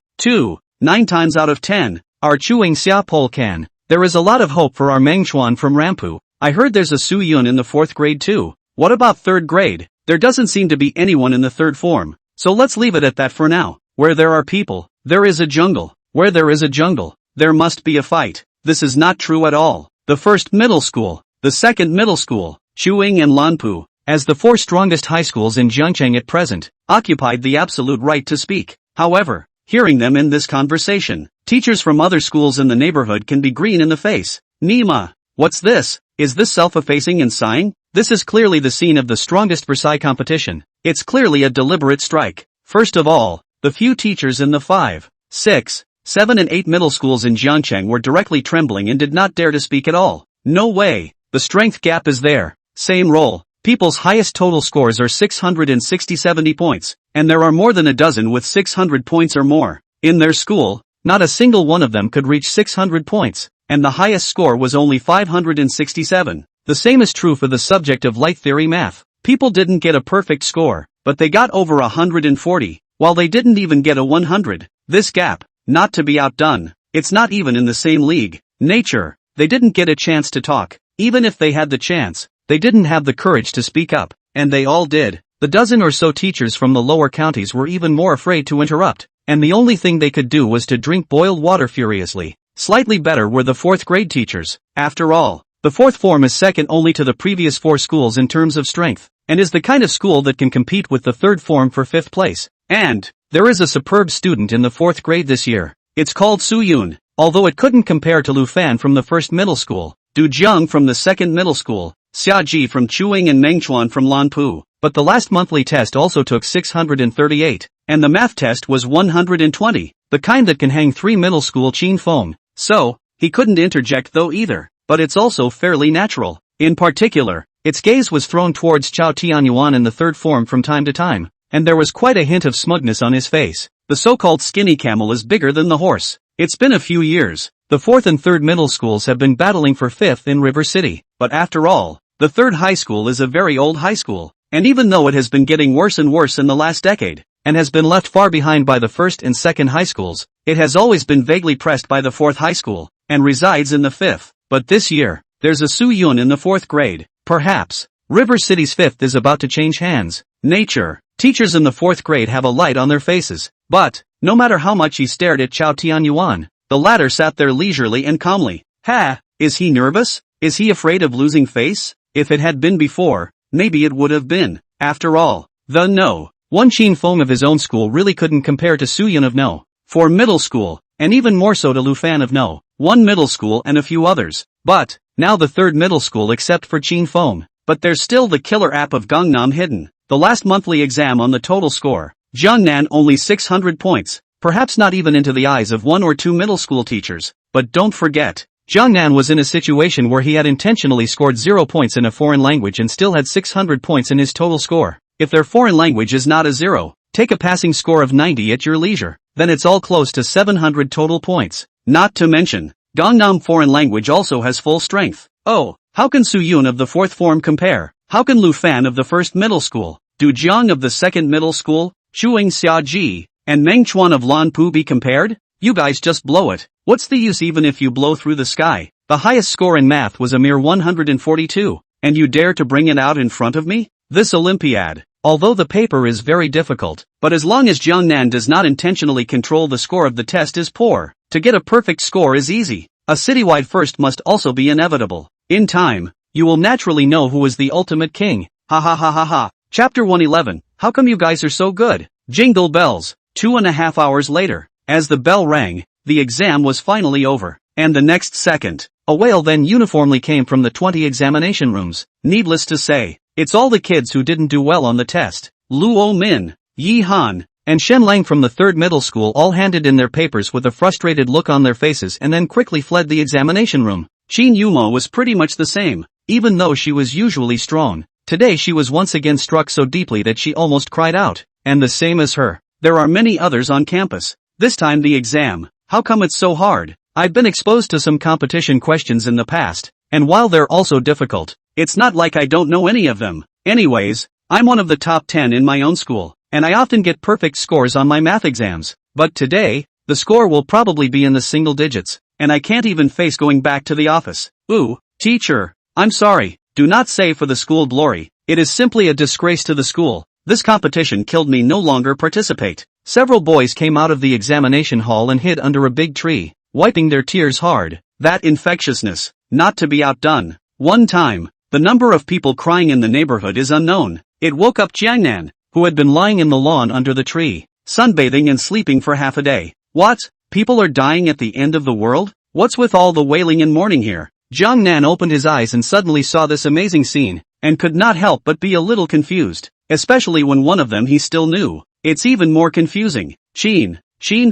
[SPEAKER 1] 9 times out of 10, our Chuing Xiapol can. There is a lot of hope for our Mengchuan from Rampu. I heard there's a Su Yun in the 4th grade too. What about 3rd grade? There doesn't seem to be anyone in the 3rd form. So let's leave it at that for now. Where there are people, there is a jungle. Where there is a jungle, there must be a fight. This is not true at all. The first middle school, the second middle school, Shuing and Lanpu, as the 4 strongest high schools in Jiangcheng at present, occupied the absolute right to speak. However, hearing them in this conversation, teachers from other schools in the neighborhood can be green in the face. Nima, what's this? Is this self-effacing and sighing? This is clearly the scene of the strongest Versailles competition. It's clearly a deliberate strike. First of all, the few teachers in the 5, 6, 7 and 8 middle schools in Jiangcheng were directly trembling and did not dare to speak at all. No way. The strength gap is there. Same role. People's highest total scores are 660-70 points, and there are more than a dozen with 600 points or more. In their school, not a single one of them could reach 600 points, and the highest score was only 567. The same is true for the subject of light theory math. People didn't get a perfect score, but they got over 140, while they didn't even get a 100. This gap, not to be outdone. It's not even in the same league. Nature. They didn't get a chance to talk. Even if they had the chance, they didn't have the courage to speak up, and they all did. The dozen or so teachers from the lower counties were even more afraid to interrupt, and the only thing they could do was to drink boiled water furiously. Slightly better were the 4th grade teachers. After all, the 4th form is second only to the previous 4 schools in terms of strength, and is the kind of school that can compete with the 3rd form for 5th place. And there is a superb student in the 4th grade this year. It's called Su Yun, although it couldn't compare to Lu Fan from the 1st middle school, Du Jiang from the 2nd middle school, Xia Ji from Chuing and Mengchuan from Lanpu. But the last monthly test also took 638, and the math test was 120, the kind that can hang 3 middle school Qin Feng. So, he couldn't interject though either, but it's also fairly natural. In particular, its gaze was thrown towards Chao Tianyuan in the 3rd form from time to time, and there was quite a hint of smugness on his face. The so-called skinny camel is bigger than the horse. It's been a few years. The 4th and 3rd middle schools have been battling for 5th in River City, but after all, the 3rd high school is a very old high school, and even though it has been getting worse and worse in the last decade, and has been left far behind by the 1st and 2nd high schools, it has always been vaguely pressed by the 4th high school, and resides in the 5th. But this year, there's a Su Yun in the 4th grade. Perhaps, River City's fifth is about to change hands. Nature. Teachers in the 4th grade have a light on their faces. But, no matter how much he stared at Chao Tianyuan, the latter sat there leisurely and calmly. Ha! Is he nervous? Is he afraid of losing face? If it had been before, maybe it would have been. After all, no. One Chin Feng of his own school really couldn't compare to Su Yun of No. For middle school, and even more so to Lu Fan of No. One middle school and a few others. But, now the 3rd middle school except for Chin Feng. But there's still the killer app of Gangnam hidden. The last monthly exam on the total score. Jiangnan only 600 points. Perhaps not even into the eyes of 1 or 2 middle school teachers. But don't forget, Jiangnan was in a situation where he had intentionally scored 0 points in a foreign language and still had 600 points in his total score. If their foreign language is not a 0, take a passing score of 90 at your leisure, then it's all close to 700 total points. Not to mention, Gangnam foreign language also has full strength. Oh, how can Su Yun of the 4th form compare? How can Lu Fan of the 1st middle school, Du Jiang of the 2nd middle school, Shuang Xiaji, and Meng Chuan of Lanpu be compared? You guys just blow it. What's the use even if you blow through the sky? The highest score in math was a mere 142, and you dare to bring it out in front of me? This Olympiad. Although the paper is very difficult, but as long as Jiangnan does not intentionally control the score of the test is poor. To get a perfect score is easy. A citywide first must also be inevitable. In time, you will naturally know who is the ultimate king. Ha ha ha ha ha. Chapter 111. How come you guys are so good? Jingle bells. 2.5 hours later, as the bell rang, the exam was finally over. And the next second, a wail then uniformly came from the 20 examination rooms. Needless to say, it's all the kids who didn't do well on the test. Luo Min, Yi Han, and Shen Lang from the 3rd middle school all handed in their papers with a frustrated look on their faces and then quickly fled the examination room. Qin Yumo was pretty much the same, even though she was usually strong. Today she was once again struck so deeply that she almost cried out. And the same as her, there are many others on campus. This time the exam, how come it's so hard? I've been exposed to some competition questions in the past, and while they're also difficult, it's not like I don't know any of them. Anyways, I'm one of the top 10 in my own school, and I often get perfect scores on my math exams. But today, the score will probably be in the single digits, and I can't even face going back to the office. Ooh, teacher, I'm sorry, do not say for the school glory, it is simply a disgrace to the school. This competition killed me no longer participate. Several boys came out of the examination hall and hid under a big tree, wiping their tears hard. That infectiousness, not to be outdone. One time, the number of people crying in the neighborhood is unknown. It woke up Jiangnan, who had been lying in the lawn under the tree, sunbathing and sleeping for half a day. What? People are dying at the end of the world? What's with all the wailing and mourning here? Jiangnan opened his eyes and suddenly saw this amazing scene, and could not help but be a little confused, especially when one of them he still knew. It's even more confusing. Qin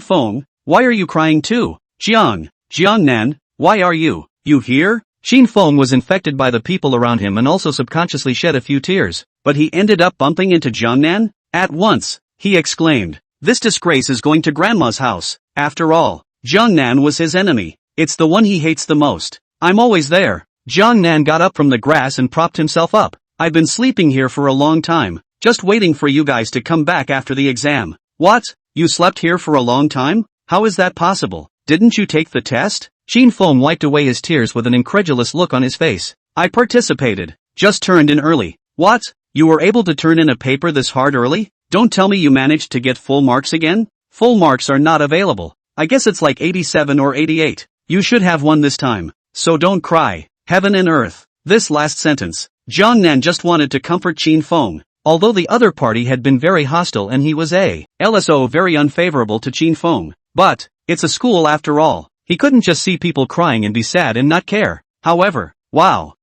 [SPEAKER 1] Feng, why are you crying too? Jiangnan, why are you here? Qin Feng was infected by the people around him and also subconsciously shed a few tears, but he ended up bumping into Jiangnan. At once, he exclaimed, this disgrace is going to Grandma's house. After all, Jiangnan was his enemy. It's the one he hates the most. I'm always there. Jiangnan got up from the grass and propped himself up. I've been sleeping here for a long time, just waiting for you guys to come back after the exam. What? You slept here for a long time? How is that possible? Didn't you take the test? Qin Feng wiped away his tears with an incredulous look on his face. I participated. Just turned in early. What? You were able to turn in a paper this hard early? Don't tell me you managed to get full marks again? Full marks are not available. I guess it's like 87 or 88. You should have won this time. So don't cry. Heaven and earth. This last sentence, Jiangnan just wanted to comfort Qin Feng. Although the other party had been very hostile and he was a LSO very unfavorable to Qin Feng. But, it's a school after all. He couldn't just see people crying and be sad and not care. However, wow.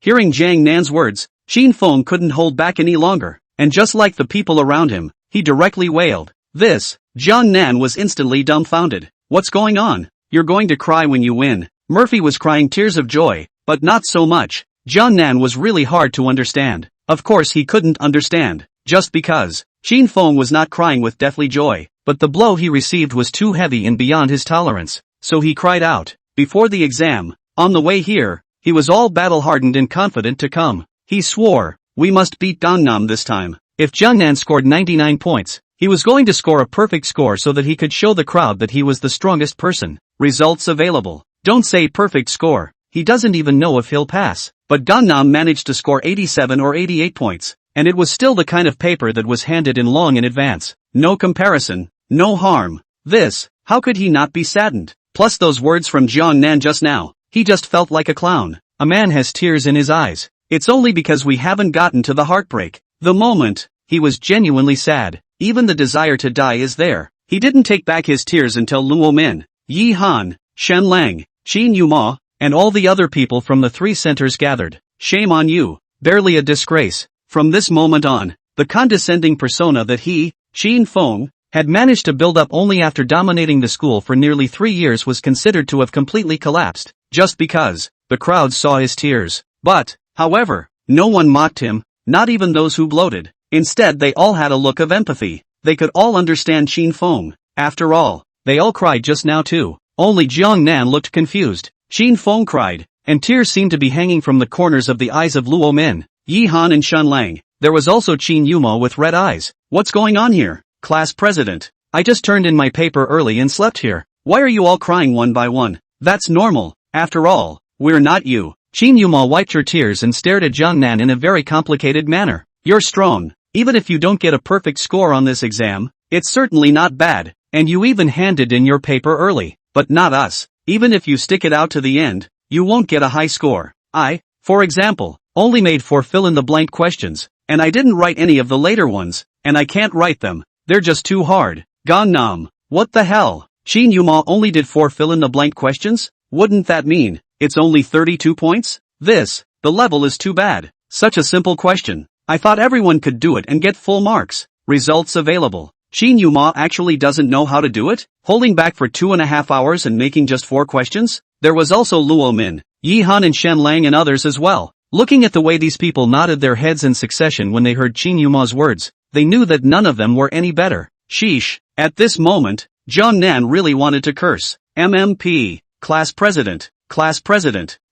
[SPEAKER 1] Hearing Jiang Nan's words, Qin Feng couldn't hold back any longer, and just like the people around him, he directly wailed. This, Jiang Nan was instantly dumbfounded. What's going on? You're going to cry when you win. Murphy was crying tears of joy, but not so much. Jiang Nan was really hard to understand. Of course he couldn't understand, just because. Qin Feng was not crying with deathly joy, but the blow he received was too heavy and beyond his tolerance, so he cried out. Before the exam, on the way here, he was all battle-hardened and confident to come. He swore, we must beat Gangnam this time. If Jiangnan scored 99 points, he was going to score a perfect score so that he could show the crowd that he was the strongest person. Results available. Don't say perfect score. he doesn't even know if he'll pass. But Gangnam managed to score 87 or 88 points, and it was still the kind of paper that was handed in long in advance. No comparison, no harm. How could he not be saddened? Plus those words from Jiang Nan just now, he just felt like a clown. A man has tears in his eyes. It's only because we haven't gotten to the heartbreak. The moment, he was genuinely sad. Even the desire to die is there. He didn't take back his tears until Luo Min, Yi Han, Shen Lang, Qin Yuma, and all the other people from the 3 centers gathered. Shame on you. Barely a disgrace. From this moment on, the condescending persona that he, Qin Feng, had managed to build up only after dominating the school for nearly 3 years was considered to have completely collapsed, just because the crowd saw his tears. But, however, no one mocked him, not even those who gloated. Instead they all had a look of empathy. They could all understand Qin Feng. After all, they all cried just now too. Only Jiang Nan looked confused. Qin Feng cried, and tears seemed to be hanging from the corners of the eyes of Luo Min, Yi Han and Shen Lang. There was also Qin Yuma with red eyes. What's going on here? Class president. I just turned in my paper early and slept here. Why are you all crying one by one? That's normal. After all, we're not you. Qin Yuma wiped her tears and stared at Jiang Nan in a very complicated manner. You're strong. Even if you don't get a perfect score on this exam, it's certainly not bad, and you even handed in your paper early. But not us. Even if you stick it out to the end, you won't get a high score. I, for example, only made 4 fill-in-the-blank questions, and I didn't write any of the later ones, and I can't write them. They're just too hard. Gangnam. What the hell? Qin Yuma only did 4 fill-in-the-blank questions? Wouldn't that mean it's only 32 points? The level is too bad. Such a simple question. I thought everyone could do it and get full marks. Results available. Qin Yuma actually doesn't know how to do it? Holding back for 2.5 hours and making just 4 questions? There was also Luo Min, Yi Han and Shen Lang and others as well. Looking at the way these people nodded their heads in succession when they heard Qin Yuma's words, they knew that none of them were any better. Sheesh. At this moment, Jiang Nan really wanted to curse. MMP. Class president.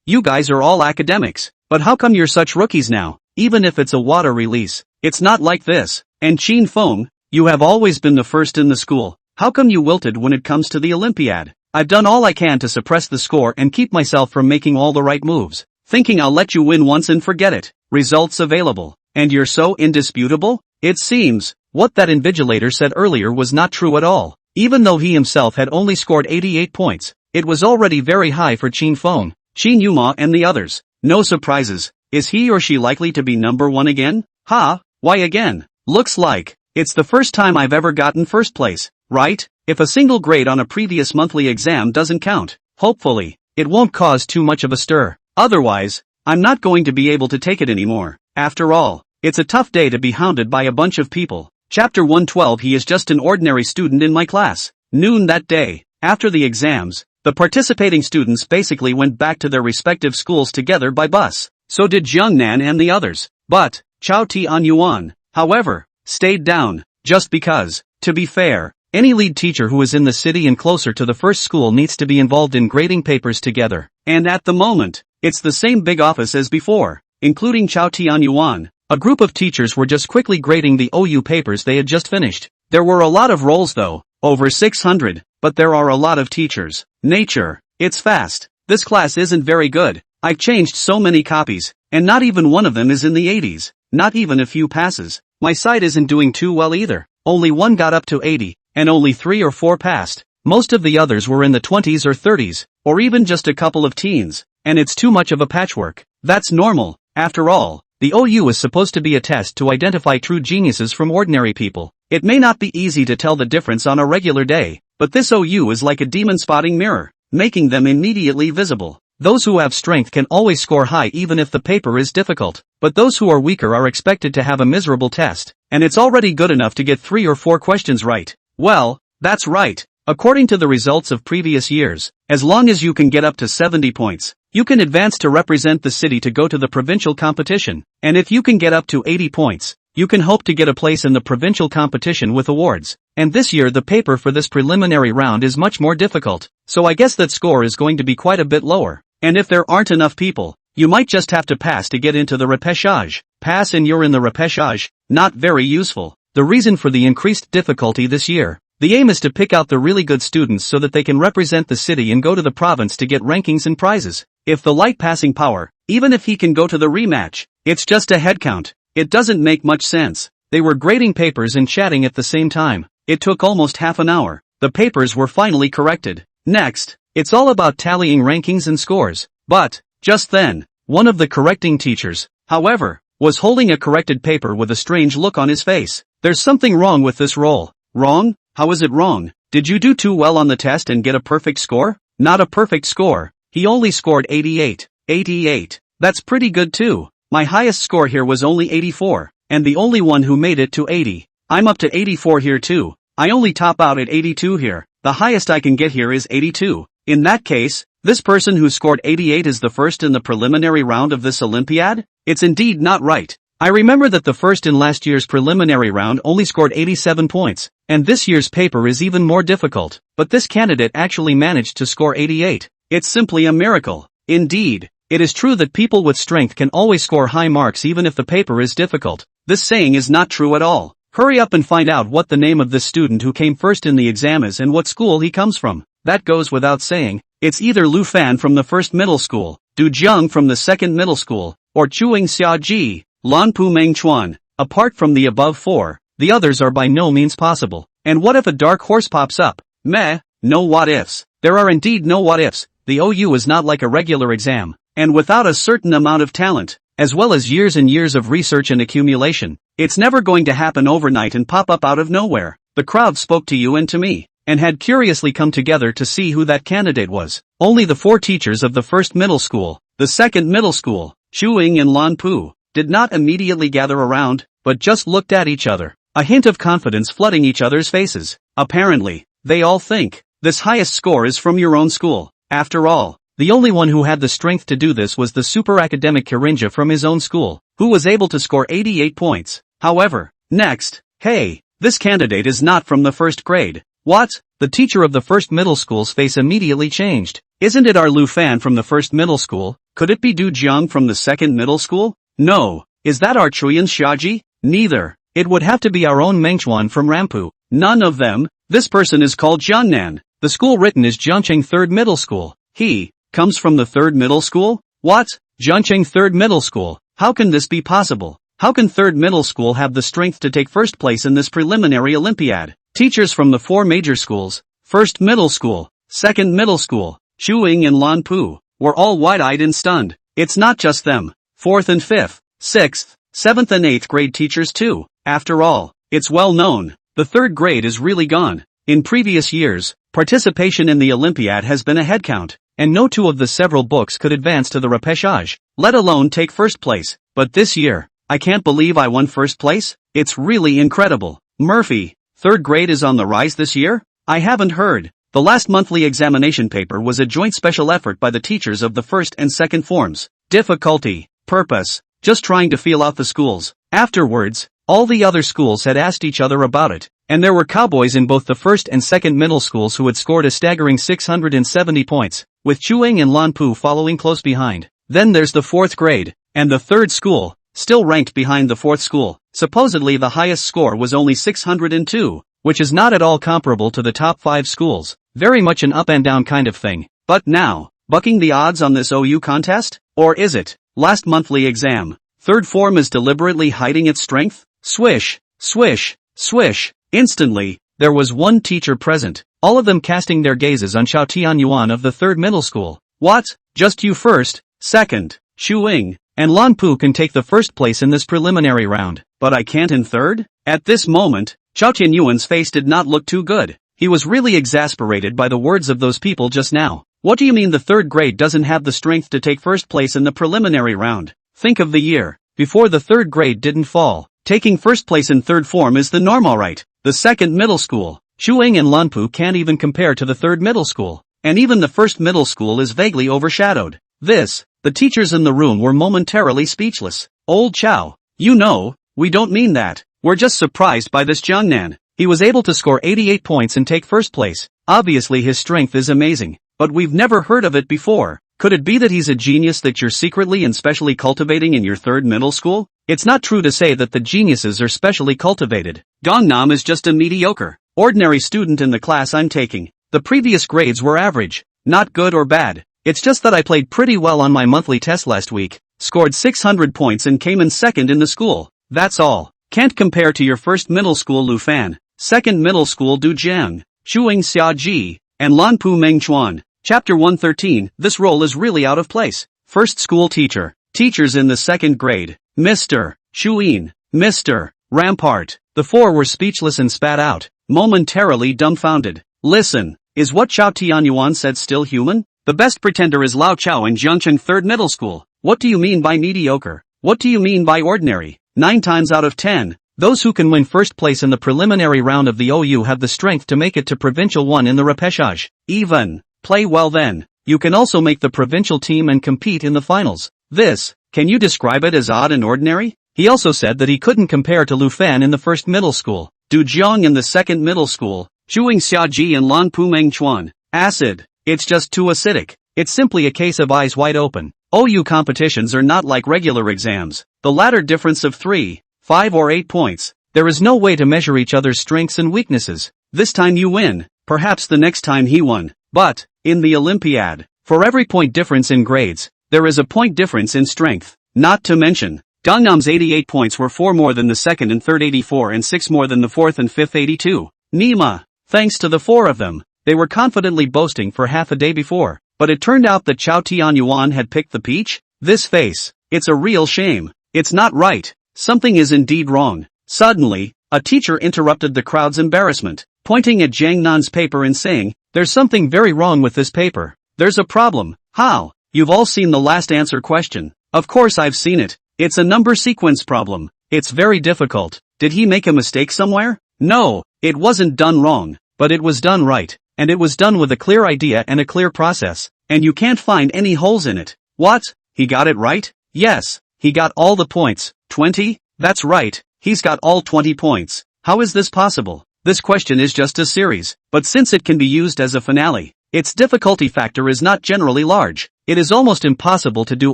[SPEAKER 1] You guys are all academics. But how come you're such rookies now? Even if it's a water release, it's not like this. And Qin Feng, you have always been the first in the school. How come you wilted when it comes to the Olympiad? I've done all I can to suppress the score and keep myself from making all the right moves, thinking I'll let you win once and forget it. Results available. And you're so indisputable? It seems, what that invigilator said earlier was not true at all. Even though he himself had only scored 88 points, it was already very high for Qin Feng, Qin Yuma and the others. No surprises. Is he or she likely to be number 1 again? Why again? Looks like it's the first time I've ever gotten first place, right? If a single grade on a previous monthly exam doesn't count, hopefully, it won't cause too much of a stir. Otherwise, I'm not going to be able to take it anymore. After all, it's a tough day to be hounded by a bunch of people. Chapter 112. He is just an ordinary student in my class. Noon that day, after the exams, the participating students basically went back to their respective schools together by bus. So did Jiang Nan and the others. But Chao Tianyuan, however, stayed down, just because. To be fair, any lead teacher who is in the city and closer to the first school needs to be involved in grading papers together. And at the moment, it's the same big office as before, including Chao Tianyuan. A group of teachers were just quickly grading the OU papers they had just finished. There were a lot of roles though, over 600, but there are a lot of teachers. Nature, it's fast. This class isn't very good. I've changed so many copies, and not even one of them is in the 80s. Not even a few passes. My site isn't doing too well either. Only one got up to 80, and only 3 or 4 passed. Most of the others were in the 20s or 30s, or even just a couple of teens, and it's too much of a patchwork. That's normal. After all, the OU is supposed to be a test to identify true geniuses from ordinary people. It may not be easy to tell the difference on a regular day, but this OU is like a demon spotting mirror, making them immediately visible. Those who have strength can always score high even if the paper is difficult, but those who are weaker are expected to have a miserable test, and it's already good enough to get 3 or 4 questions right. Well, that's right. According to the results of previous years, as long as you can get up to 70 points, you can advance to represent the city to go to the provincial competition, and if you can get up to 80 points, you can hope to get a place in the provincial competition with awards. And this year the paper for this preliminary round is much more difficult, so I guess that score is going to be quite a bit lower. And if there aren't enough people, you might just have to pass to get into the repechage. Pass and you're in the repechage, not very useful. The reason for the increased difficulty this year, the aim is to pick out the really good students so that they can represent the city and go to the province to get rankings and prizes. If the light passing power, even if he can go to the rematch, it's just a head count. It doesn't make much sense. They were grading papers and chatting at the same time. It took almost half an hour. The papers were finally corrected. Next, it's all about tallying rankings and scores. But, just then, one of the correcting teachers, however, was holding a corrected paper with a strange look on his face. There's something wrong with this roll. Wrong? How is it wrong? Did you do too well on the test and get a perfect score? Not a perfect score. He only scored 88. 88. That's pretty good too. My highest score here was only 84, and the only one who made it to 80. I'm up to 84 here too. I only top out at 82 here. The highest I can get here is 82. In that case, this person who scored 88 is the first in the preliminary round of this Olympiad? It's indeed not right. I remember that the first in last year's preliminary round only scored 87 points, and this year's paper is even more difficult, but this candidate actually managed to score 88. It's simply a miracle. Indeed, it is true that people with strength can always score high marks even if the paper is difficult. This saying is not true at all. Hurry up and find out what the name of this student who came first in the exam is and what school he comes from. That goes without saying. It's either Lu Fan from the first middle school, Du Jiang from the second middle school, or Chuing Xia Ji, Lan Pu Meng Chuan. Apart from the above four, the others are by no means possible. And what if a dark horse pops up? Meh, no what ifs. There are indeed no what ifs. The OU is not like a regular exam, and without a certain amount of talent, as well as years and years of research and accumulation, it's never going to happen overnight and pop up out of nowhere. The crowd spoke to you and to me, and had curiously come together to see who that candidate was. Only the four teachers of the first middle school, the second middle school, Shuing and Lan Pu, did not immediately gather around, but just looked at each other, a hint of confidence flooding each other's faces. Apparently, they all think, this highest score is from your own school. After all, the only one who had the strength to do this was the super academic Kirinja from his own school, who was able to score 88 points. However, next, hey, this candidate is not from the first grade. What? The teacher of the first middle school's face immediately changed. Isn't it our Lu Fan from the first middle school? Could it be Du Jiang from the second middle school? No. Is that our Chuyan Xiaji? Neither. It would have to be our own Mengchuan from Rampu. None of them. This person is called Jiannan. The school written is Jiangcheng Third Middle School. He comes from the third middle school? What? Jiangcheng Third Middle School. How can this be possible? How can third middle school have the strength to take first place in this preliminary Olympiad? Teachers from the four major schools, first middle school, second middle school, Shuing and Lan Pu, were all wide-eyed and stunned. It's not just them. Fourth and fifth, sixth, seventh and eighth grade teachers too. After all, it's well known, the third grade is really gone. In previous years, participation in the Olympiad has been a headcount, and no two of the several books could advance to the repechage, let alone take first place. But this year, I can't believe I won first place. It's really incredible. Murphy, third grade is on the rise this year? I haven't heard. The last monthly examination paper was a joint special effort by the teachers of the first and second forms. Difficulty, purpose, just trying to feel out the schools. Afterwards, all the other schools had asked each other about it, and there were cowboys in both the first and second middle schools who had scored a staggering 670 points, with Chuang and Lan Pu following close behind. Then there's the fourth grade, and the third school, still ranked behind the fourth school. Supposedly the highest score was only 602, which is not at all comparable to the top 5 schools. Very much an up and down kind of thing. But now, bucking the odds on this OU contest? Or is it? Last monthly exam. Third form is deliberately hiding its strength? Swish, swish, swish. Instantly, there was one teacher present, all of them casting their gazes on Xiao Tianyuan of the third middle school. What? Just you first, second, Shuing, and Lan Pu can take the first place in this preliminary round, but I can't in third? At this moment, Xiao Tianyuan's face did not look too good. He was really exasperated by the words of those people just now. What do you mean the third grade doesn't have the strength to take first place in the preliminary round? Think of the year before the third grade didn't fall. Taking first place in third form is the norm, alright. The second middle school, Shuing and Lan Pu, can't even compare to the third middle school. And even the first middle school is vaguely overshadowed. The teachers in the room were momentarily speechless. Old Chow, you know, we don't mean that. We're just surprised by this Jiangnan. He was able to score 88 points and take first place. Obviously his strength is amazing, but we've never heard of it before. Could it be that he's a genius that you're secretly and specially cultivating in your third middle school? It's not true to say that the geniuses are specially cultivated. Gangnam is just a mediocre, ordinary student in the class I'm taking. The previous grades were average, not good or bad. It's just that I played pretty well on my monthly test last week, scored 600 points and came in second in the school. That's all. Can't compare to your first middle school Lu Fan, second middle school Du Jiang, Shuing Xia Ji, and Lan Pu Meng Chuan. Chapter 113, this role is really out of place. First school teacher. Teachers in the second grade. Mr. Shuin, Mr. Rampart. The four were speechless and spat out, momentarily dumbfounded. Listen, is what Chao Tianyuan said still human? The best pretender is Lao Chao in Jiangcheng Third Middle School. What do you mean by mediocre? What do you mean by ordinary? 9 times out of 10, those who can win first place in the preliminary round of the OU have the strength to make it to Provincial 1 in the repechage. Even. Play well then. You can also make the provincial team and compete in the finals. This, can you describe it as odd and ordinary? He also said that he couldn't compare to Lu Fan in the first middle school, Du Jiang in the second middle school, Zhuing Xiaji and Lan Pu Meng Chuan. Acid. It's just too acidic. It's simply a case of eyes wide open. OU competitions are not like regular exams. The latter difference of 3, 5 or 8 points. There is no way to measure each other's strengths and weaknesses. This time you win. Perhaps the next time he won. But, in the Olympiad, for every point difference in grades, there is a point difference in strength. Not to mention, Gangnam's 88 points were 4 more than the second and third 84 and 6 more than the fourth and fifth 82. Nima. Thanks to the 4 of them, they were confidently boasting for half a day before. But it turned out that Chao Tianyuan had picked the peach? This face. It's a real shame. It's not right. Something is indeed wrong. Suddenly, a teacher interrupted the crowd's embarrassment, pointing at Jiang Nan's paper and saying, "There's something very wrong with this paper. There's a problem." How? You've all seen the last answer question. Of course I've seen it. It's a number sequence problem. It's very difficult. Did he make a mistake somewhere? No, it wasn't done wrong, but it was done right. And it was done with a clear idea and a clear process, and you can't find any holes in it. What? He got it right? Yes, he got all the points. 20? That's right, he's got all 20 points. How is this possible? This question is just a series, but since it can be used as a finale, its difficulty factor is not generally large. It is almost impossible to do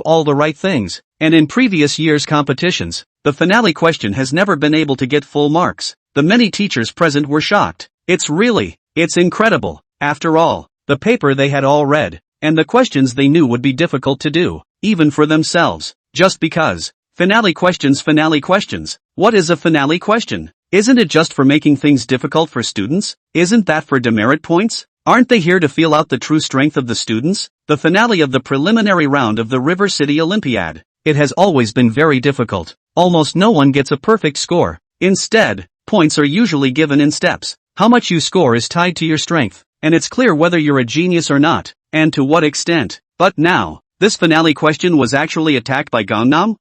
[SPEAKER 1] all the right things, and in previous years' competitions, the finale question has never been able to get full marks. The many teachers present were shocked. It's incredible. After all, the paper they had all read, and the questions they knew would be difficult to do, even for themselves, just because. Finale questions. What is a finale question? Isn't it just for making things difficult for students? Isn't that for demerit points? Aren't they here to feel out the true strength of the students? The finale of the preliminary round of the River City Olympiad. It has always been very difficult. Almost no one gets a perfect score. Instead, points are usually given in steps. How much you score is tied to your strength, and it's clear whether you're a genius or not, and to what extent. But now, this finale question was actually attacked by Gangnam?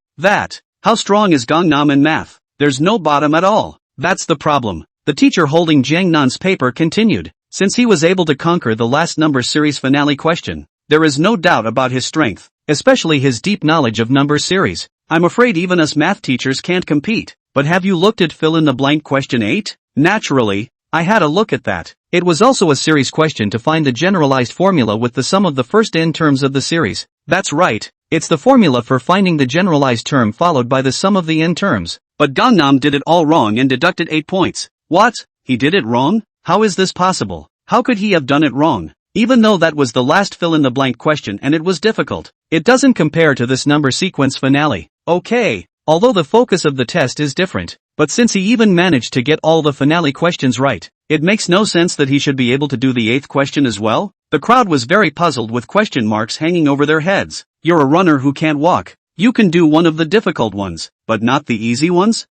[SPEAKER 1] How strong is Gangnam in math? There's no bottom at all. That's the problem. The teacher holding Jiang Nan's paper continued. Since he was able to conquer the last number series finale question, there is no doubt about his strength, especially his deep knowledge of number series. I'm afraid even us math teachers can't compete. But have you looked at fill-in-the-blank question 8? Naturally, I had a look at that. It was also a series question to find the generalized formula with the sum of the first n terms of the series. That's right, it's the formula for finding the generalized term followed by the sum of the n terms. But Gangnam did it all wrong and deducted 8 points. What? He did it wrong? How is this possible? How could he have done it wrong? Even though that was the last fill-in-the-blank question and it was difficult, it doesn't compare to this number sequence finale. Okay, although the focus of the test is different, but since he even managed to get all the finale questions right, it makes no sense that he should be able to do the 8th question as well. The crowd was very puzzled with question marks hanging over their heads. You're a runner who can't walk. You can do one of the difficult ones, but not the easy ones?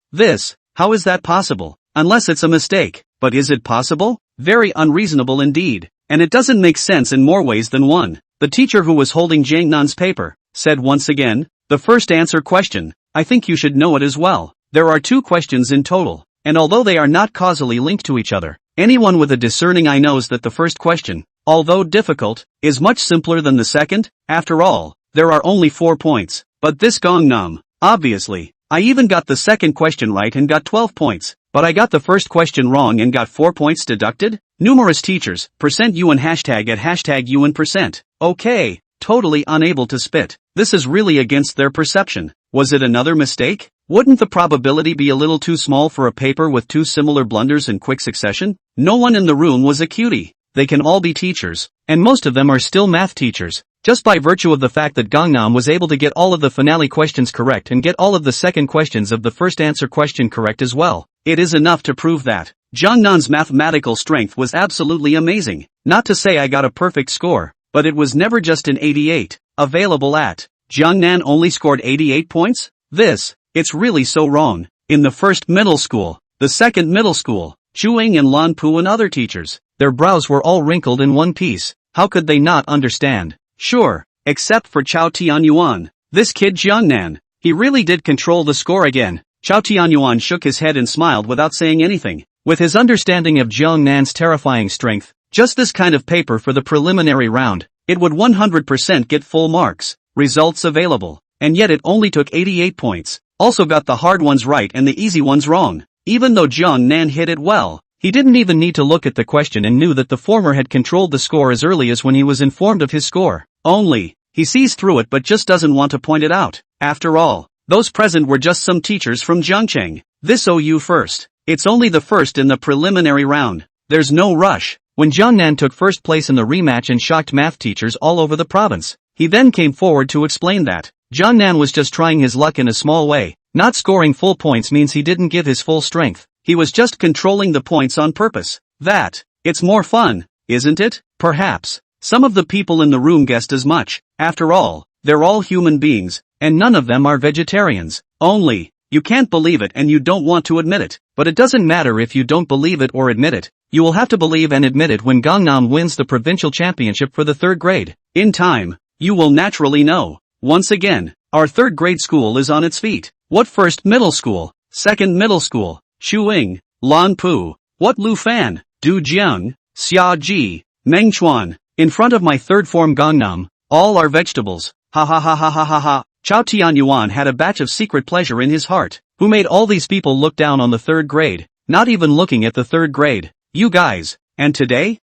[SPEAKER 1] How is that possible? Unless it's a mistake. But is it possible? Very unreasonable indeed. And it doesn't make sense in more ways than one. The teacher who was holding Jiang Nan's paper said once again, the first answer question, I think you should know it as well. There are 2 questions in total, and although they are not causally linked to each other, anyone with a discerning eye knows that the first question, although difficult, is much simpler than the second. After all, there are only 4 points. But this Gangnam, obviously, I even got the second question right and got 12 points, but I got the first question wrong and got 4 points deducted? Numerous teachers, %u and hashtag at hashtag u and %. Okay, totally unable to spit. This is really against their perception. Was it another mistake? Wouldn't the probability be a little too small for a paper with 2 similar blunders in quick succession? No one in the room was a cutie. They can all be teachers, and most of them are still math teachers. Just by virtue of the fact that Gangnam was able to get all of the finale questions correct and get all of the second questions of the first answer question correct as well, it is enough to prove that Gangnam's mathematical strength was absolutely amazing. Not to say I got a perfect score, but it was never just an 88, available at. Gangnam only scored 88 points? It's really so wrong. In the first middle school, the second middle school, Chuing and Lanpu and other teachers, their brows were all wrinkled in one piece. How could they not understand? Sure, except for Chao Tianyuan. This kid Jiangnan, he really did control the score again. Chao Tianyuan shook his head and smiled without saying anything. With his understanding of Jiangnan's terrifying strength, just this kind of paper for the preliminary round, it would 100% get full marks. Results available. And yet it only took 88 points. Also got the hard ones right and the easy ones wrong. Even though Jiangnan hit it well, he didn't even need to look at the question and knew that the former had controlled the score as early as when he was informed of his score. Only, he sees through it but just doesn't want to point it out. After all, those present were just some teachers from Jiangcheng. This OU first. It's only the first in the preliminary round. There's no rush. When Jiangnan took first place in the rematch and shocked math teachers all over the province, he then came forward to explain that Jiangnan was just trying his luck in a small way. Not scoring full points means he didn't give his full strength. He was just controlling the points on purpose. It's more fun, isn't it? Perhaps. Some of the people in the room guessed as much. After all, they're all human beings, and none of them are vegetarians. Only, you can't believe it and you don't want to admit it. But it doesn't matter if you don't believe it or admit it. You will have to believe and admit it when Gangnam wins the provincial championship for the third grade. In time, you will naturally know. Once again, our third grade school is on its feet. What first middle school, second middle school, Chuing, Lanpu, what Lu Fan, Du Jiang, Xia Ji, Meng Chuan, in front of my third form Gangnam, all are vegetables, ha ha ha ha ha ha ha. Chao Tianyuan had a batch of secret pleasure in his heart. Who made all these people look down on the third grade, not even looking at the third grade? You guys. And today?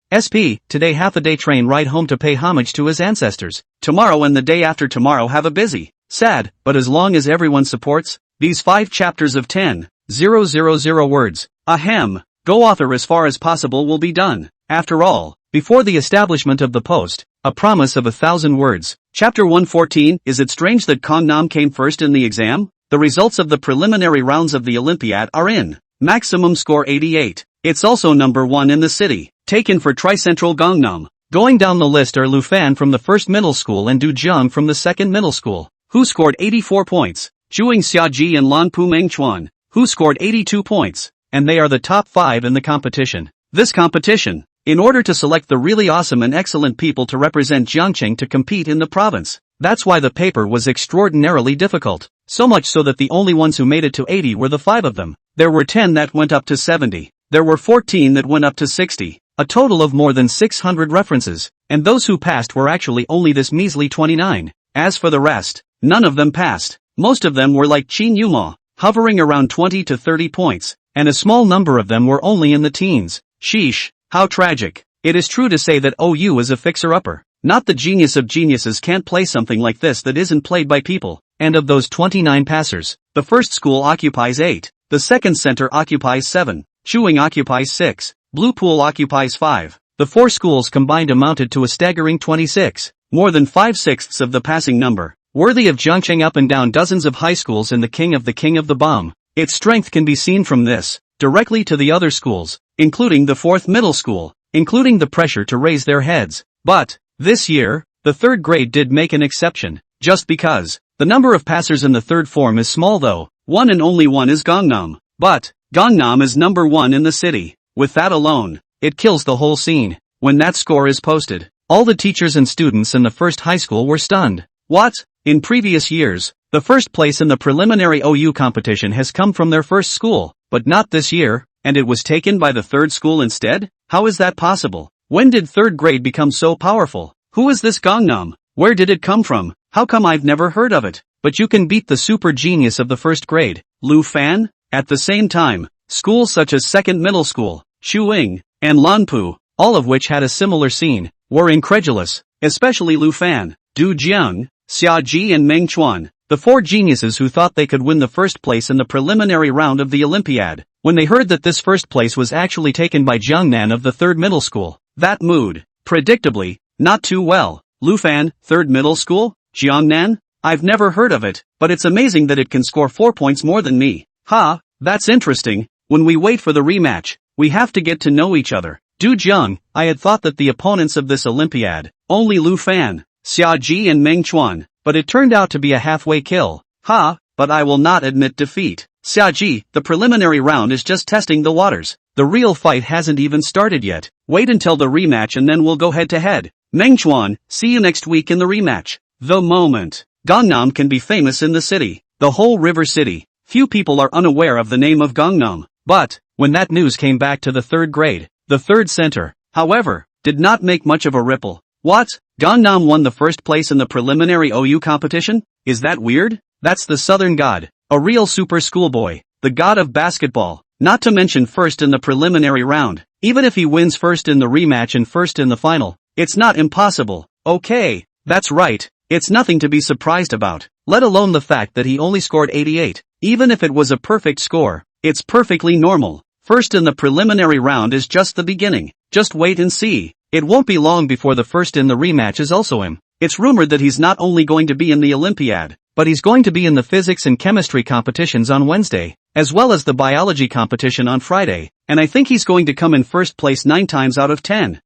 [SPEAKER 1] Today half a day train ride home to pay homage to his ancestors. Tomorrow and the day after tomorrow have a busy, sad, but as long as everyone supports, these 5 chapters of 10,000 words. Ahem. Go author as far as possible will be done. After all, before the establishment of the post, a promise of 1,000 words. Chapter 114. Is it strange that Gangnam came first in the exam? The results of the preliminary rounds of the Olympiad are in. Maximum score 88. It's also number 1 in the city. Taken for Tricentral Gangnam. Going down the list are Lu Fan from the first middle school and Du Jiang from the second middle school, who scored 84 points. Chuing Xiaji and Lanpu Mengchuan, who scored 82 points. And they are the top 5 in the competition. This competition, in order to select the really awesome and excellent people to represent Jiangcheng to compete in the province. That's why the paper was extraordinarily difficult. So much so that the only ones who made it to 80 were the 5 of them. There were 10 that went up to 70. There were 14 that went up to 60. A total of more than 600 references. And those who passed were actually only this measly 29. As for the rest, none of them passed. Most of them were like Qin Yuma, hovering around 20 to 30 points. And a small number of them were only in the teens. Sheesh, how tragic. It is true to say that OU is a fixer-upper. Not the genius of geniuses can't play something like this that isn't played by people. And of those 29 passers, the first school occupies 8, the second center occupies 7, Chuing occupies 6, Blue Pool occupies 5. The 4 schools combined amounted to a staggering 26, more than 5/6 of the passing number. Worthy of Jiangcheng up and down dozens of high schools and the king of the bomb. Its strength can be seen from this, directly to the other schools, including the 4th middle school, including the pressure to raise their heads. But, this year, the 3rd grade did make an exception, just because. The number of passers in the 3rd form is small though, one and only one is Gangnam. But, Gangnam is number 1 in the city. With that alone, it kills the whole scene. When that score is posted, all the teachers and students in the first high school were stunned. What? In previous years, the first place in the preliminary OU competition has come from their first school, but not this year, and it was taken by the 3rd school instead? How is that possible? When did 3rd grade become so powerful? Who is this Gangnam? Where did it come from? How come I've never heard of it? But you can beat the super genius of the 1st grade, Lu Fan? At the same time, schools such as 2nd middle school, Chuing, and Lanpu, all of which had a similar scene, were incredulous, especially Lu Fan, Du Jiang, Xia Ji and Meng Chuan, the 4 geniuses who thought they could win the first place in the preliminary round of the Olympiad. When they heard that this first place was actually taken by Jiangnan of the 3rd middle school, that mood, predictably, not too well. Lufan, 3rd middle school? Jiangnan? I've never heard of it, but it's amazing that it can score 4 points more than me. Ha, that's interesting. When we wait for the rematch, we have to get to know each other. Du Jiang, I had thought that the opponents of this Olympiad, only Lu Fan, Xia Ji and Meng Chuan, but it turned out to be a halfway kill. Ha, but I will not admit defeat. Xia Ji, the preliminary round is just testing the waters. The real fight hasn't even started yet. Wait until the rematch and then we'll go head to head. Meng Chuan, see you next week in the rematch. The moment. Gangnam can be famous in the city. The whole river city. Few people are unaware of the name of Gangnam. But, when that news came back to the 3rd grade, the 3rd center, however, did not make much of a ripple. What? Gangnam won the 1st place in the preliminary OU competition? Is that weird? That's the Southern God. A real super schoolboy. The god of basketball. Not to mention 1st in the preliminary round. Even if he wins 1st in the rematch and 1st in the final, it's not impossible. Okay, that's right. It's nothing to be surprised about. Let alone the fact that he only scored 88. Even if it was a perfect score, it's perfectly normal. 1st in the preliminary round is just the beginning. Just wait and see. It won't be long before the 1st in the rematch is also him. It's rumored that he's not only going to be in the Olympiad, but he's going to be in the physics and chemistry competitions on Wednesday, as well as the biology competition on Friday, and I think he's going to come in 1st place 9 times out of 10.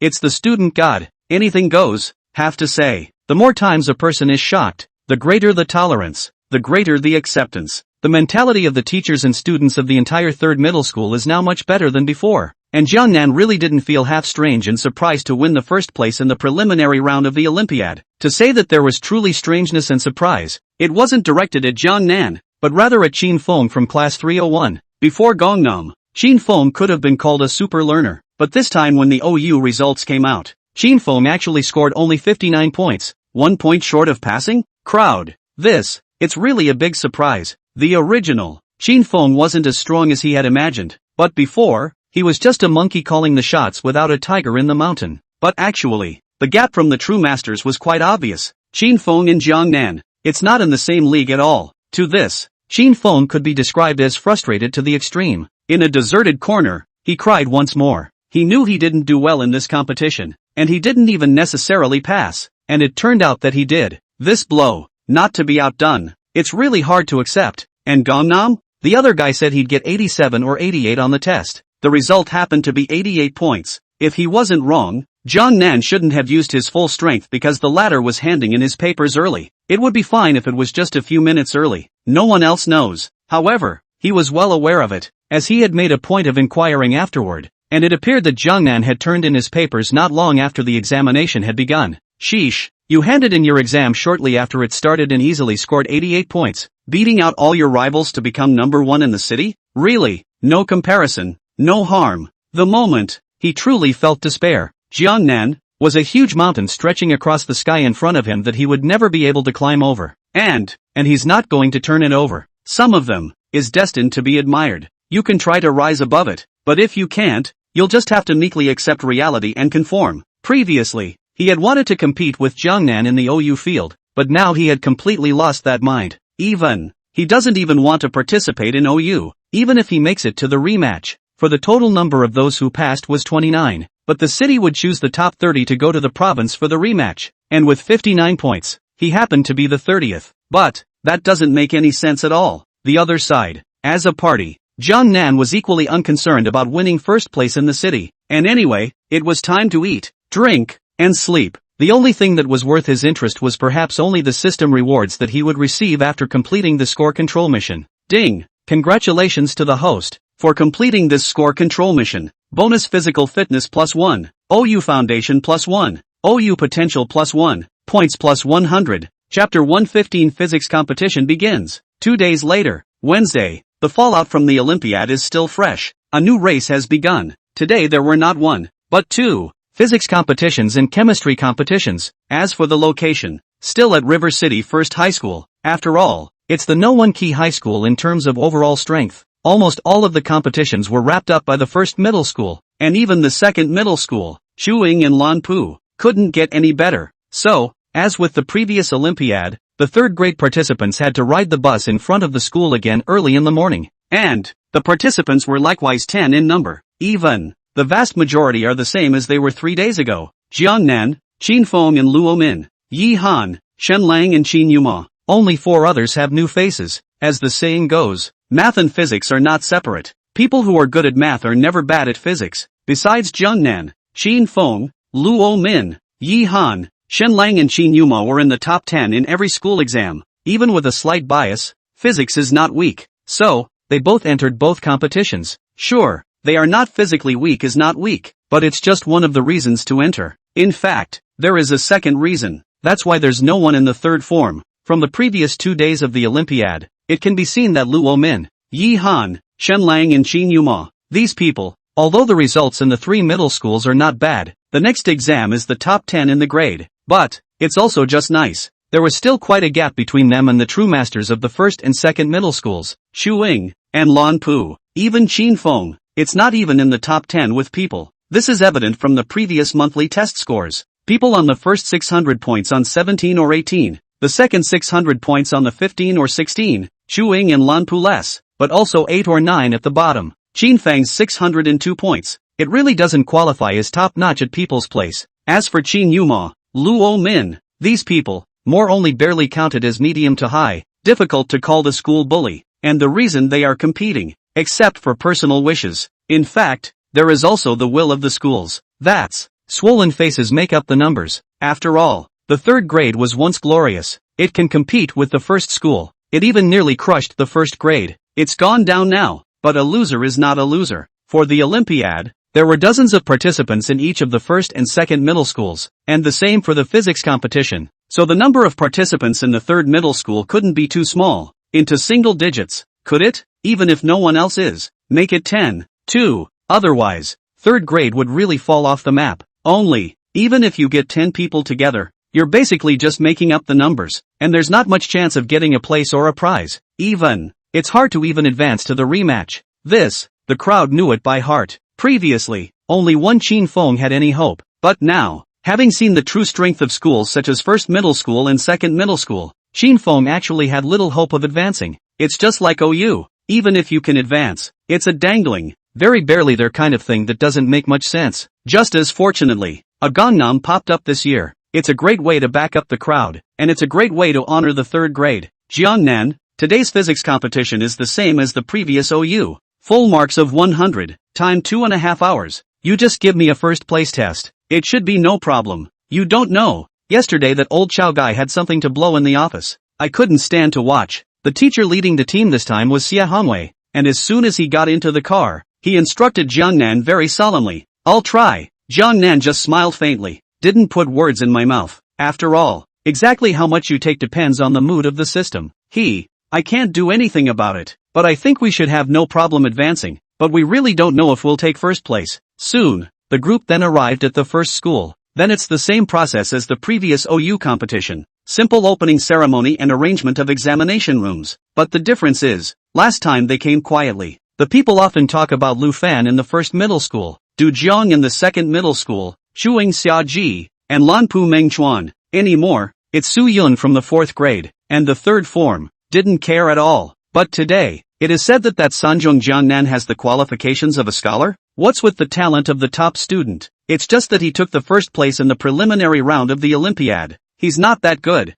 [SPEAKER 1] It's the student god. Anything goes, have to say. The more times a person is shocked, the greater the tolerance, the greater the acceptance. The mentality of the teachers and students of the entire 3rd middle school is now much better than before, and Jiangnan really didn't feel half strange and surprised to win the 1st place in the preliminary round of the Olympiad. To say that there was truly strangeness and surprise, it wasn't directed at Jiangnan, but rather at Qin Feng from class 301. Before Gangnam, Qin Feng could have been called a super learner, but this time when the OU results came out, Qin Feng actually scored only 59 points, 1 point short of passing? Crowd. It's really a big surprise. The original, Qin Feng wasn't as strong as he had imagined, but before, he was just a monkey calling the shots without a tiger in the mountain. But actually, the gap from the true masters was quite obvious. Qin Feng and Jiangnan, it's not in the same league at all. To this, Qin Feng could be described as frustrated to the extreme. In a deserted corner, he cried once more. He knew he didn't do well in this competition, and he didn't even necessarily pass, and it turned out that he did. This blow, not to be outdone, it's really hard to accept. And Gangnam? The other guy said he'd get 87 or 88 on the test. The result happened to be 88 points. If he wasn't wrong, Jiangnan shouldn't have used his full strength because the latter was handing in his papers early. It would be fine if it was just a few minutes early. No one else knows. However, he was well aware of it, as he had made a point of inquiring afterward, and it appeared that Jiangnan had turned in his papers not long after the examination had begun. Sheesh. You handed in your exam shortly after it started and easily scored 88 points, beating out all your rivals to become number 1 in the city? Really? No comparison, no harm. The moment, he truly felt despair. Jiangnan was a huge mountain stretching across the sky in front of him that he would never be able to climb over. And he's not going to turn it over. Some of them is destined to be admired. You can try to rise above it, but if you can't, you'll just have to meekly accept reality and conform. Previously, he had wanted to compete with Jiangnan in the OU field, but now he had completely lost that mind. He doesn't even want to participate in OU, even if he makes it to the rematch. For the total number of those who passed was 29, but the city would choose the top 30 to go to the province for the rematch, and with 59 points, he happened to be the 30th. But that doesn't make any sense at all. The other side, as a party, Jiangnan was equally unconcerned about winning 1st place in the city, and anyway, it was time to eat, drink, and sleep. The only thing that was worth his interest was perhaps only the system rewards that he would receive after completing the score control mission. Ding! Congratulations to the host for completing this score control mission. Bonus physical fitness +1, OU foundation +1, OU potential +1, points +100. Chapter 115 Physics competition begins. 2 days later, Wednesday, the fallout from the Olympiad is still fresh. A new race has begun. Today there were not 1, but 2. Physics competitions and chemistry competitions. As for the location, still at River City First High School. After all, it's the No. 1 key high school in terms of overall strength. Almost all of the competitions were wrapped up by the first middle school, and even the second middle school, Shuing and Lanpu, couldn't get any better. So, as with the previous Olympiad, the 3rd grade participants had to ride the bus in front of the school again early in the morning. And the participants were likewise 10 in number. Even the vast majority are the same as they were 3 days ago. Jiangnan, Qin Feng and Luo Min, Yi Han, Shen Lang and Qin Yuma. Only 4 others have new faces. As the saying goes, math and physics are not separate. People who are good at math are never bad at physics. Besides Jiangnan, Qin Feng, Luo Min, Yi Han, Shen Lang and Qin Yuma were in the top 10 in every school exam. Even with a slight bias, physics is not weak. So, they both entered both competitions. Sure, they are not physically weak is not weak, but it's just one of the reasons to enter. In fact, there is a second reason. That's why there's no one in the third form. From the previous 2 days of the Olympiad, it can be seen that Luo Min, Yi Han, Shen Lang and Qin Yuma, these people, although the results in the 3 middle schools are not bad, the next exam is the top 10 in the grade. But, it's also just nice. There was still quite a gap between them and the true masters of the first and second middle schools, Shu Ying, and Lan Pu. Even Qin Feng, it's not even in the top 10 with people. This is evident from the previous monthly test scores. People on the first 600 points on 17 or 18, the second 600 points on the 15 or 16, Shu Ying and Lan Pu less, but also 8 or 9 at the bottom. Qin Feng's 602 points. It really doesn't qualify as top-notch at people's place. As for Qin Yuma, Luo Min, these people, more only barely counted as medium to high, difficult to call the school bully, and the reason they are competing, except for personal wishes. In fact, there is also the will of the schools. That's, swollen faces make up the numbers. After all, the third grade was once glorious. It can compete with the first school. It even nearly crushed the first grade. It's gone down now, but a loser is not a loser. For the Olympiad, there were dozens of participants in each of the first and second middle schools, and the same for the physics competition. So the number of participants in the third middle school couldn't be too small. Into single digits, could it? Even if no one else is. Make it 10, 2. Otherwise, third grade would really fall off the map. Only, even if you get 10 people together, you're basically just making up the numbers, and there's not much chance of getting a place or a prize. It's hard to even advance to the rematch. The crowd knew it by heart. Previously, only one Qin Feng had any hope, but now, having seen the true strength of schools such as first middle school and second middle school, Qin Feng actually had little hope of advancing. It's just like OU. Even if you can advance, it's a dangling, very barely there kind of thing that doesn't make much sense. Just as fortunately, a Gangnam popped up this year. It's a great way to back up the crowd, and it's a great way to honor the third grade. Jiangnan, today's physics competition is the same as the previous OU. Full marks of 100, time 2.5 hours. You just give me a first place test. It should be no problem. You don't know. Yesterday that old Chow guy had something to blow in the office. I couldn't stand to watch. The teacher leading the team this time was Xia Hanwei, and as soon as he got into the car, he instructed Jiangnan very solemnly. I'll try. Jiangnan just smiled faintly. Didn't put words in my mouth. After all, exactly how much you take depends on the mood of the system. I can't do anything about it, but I think we should have no problem advancing, but we really don't know if we'll take first place. Soon, the group then arrived at the first school. Then it's the same process as the previous OU competition. Simple opening ceremony and arrangement of examination rooms. But the difference is, last time they came quietly. The people often talk about Lu Fan in the first middle school, Du Jiang in the second middle school, Shuing Xia Ji, and Lan Pu Meng Chuan. Anymore, it's Su Yun from the fourth grade, and the third form, didn't care at all. But today, it is said that Sanjung Jiangnan has the qualifications of a scholar? What's with the talent of the top student? It's just that he took the first place in the preliminary round of the Olympiad. He's not that good.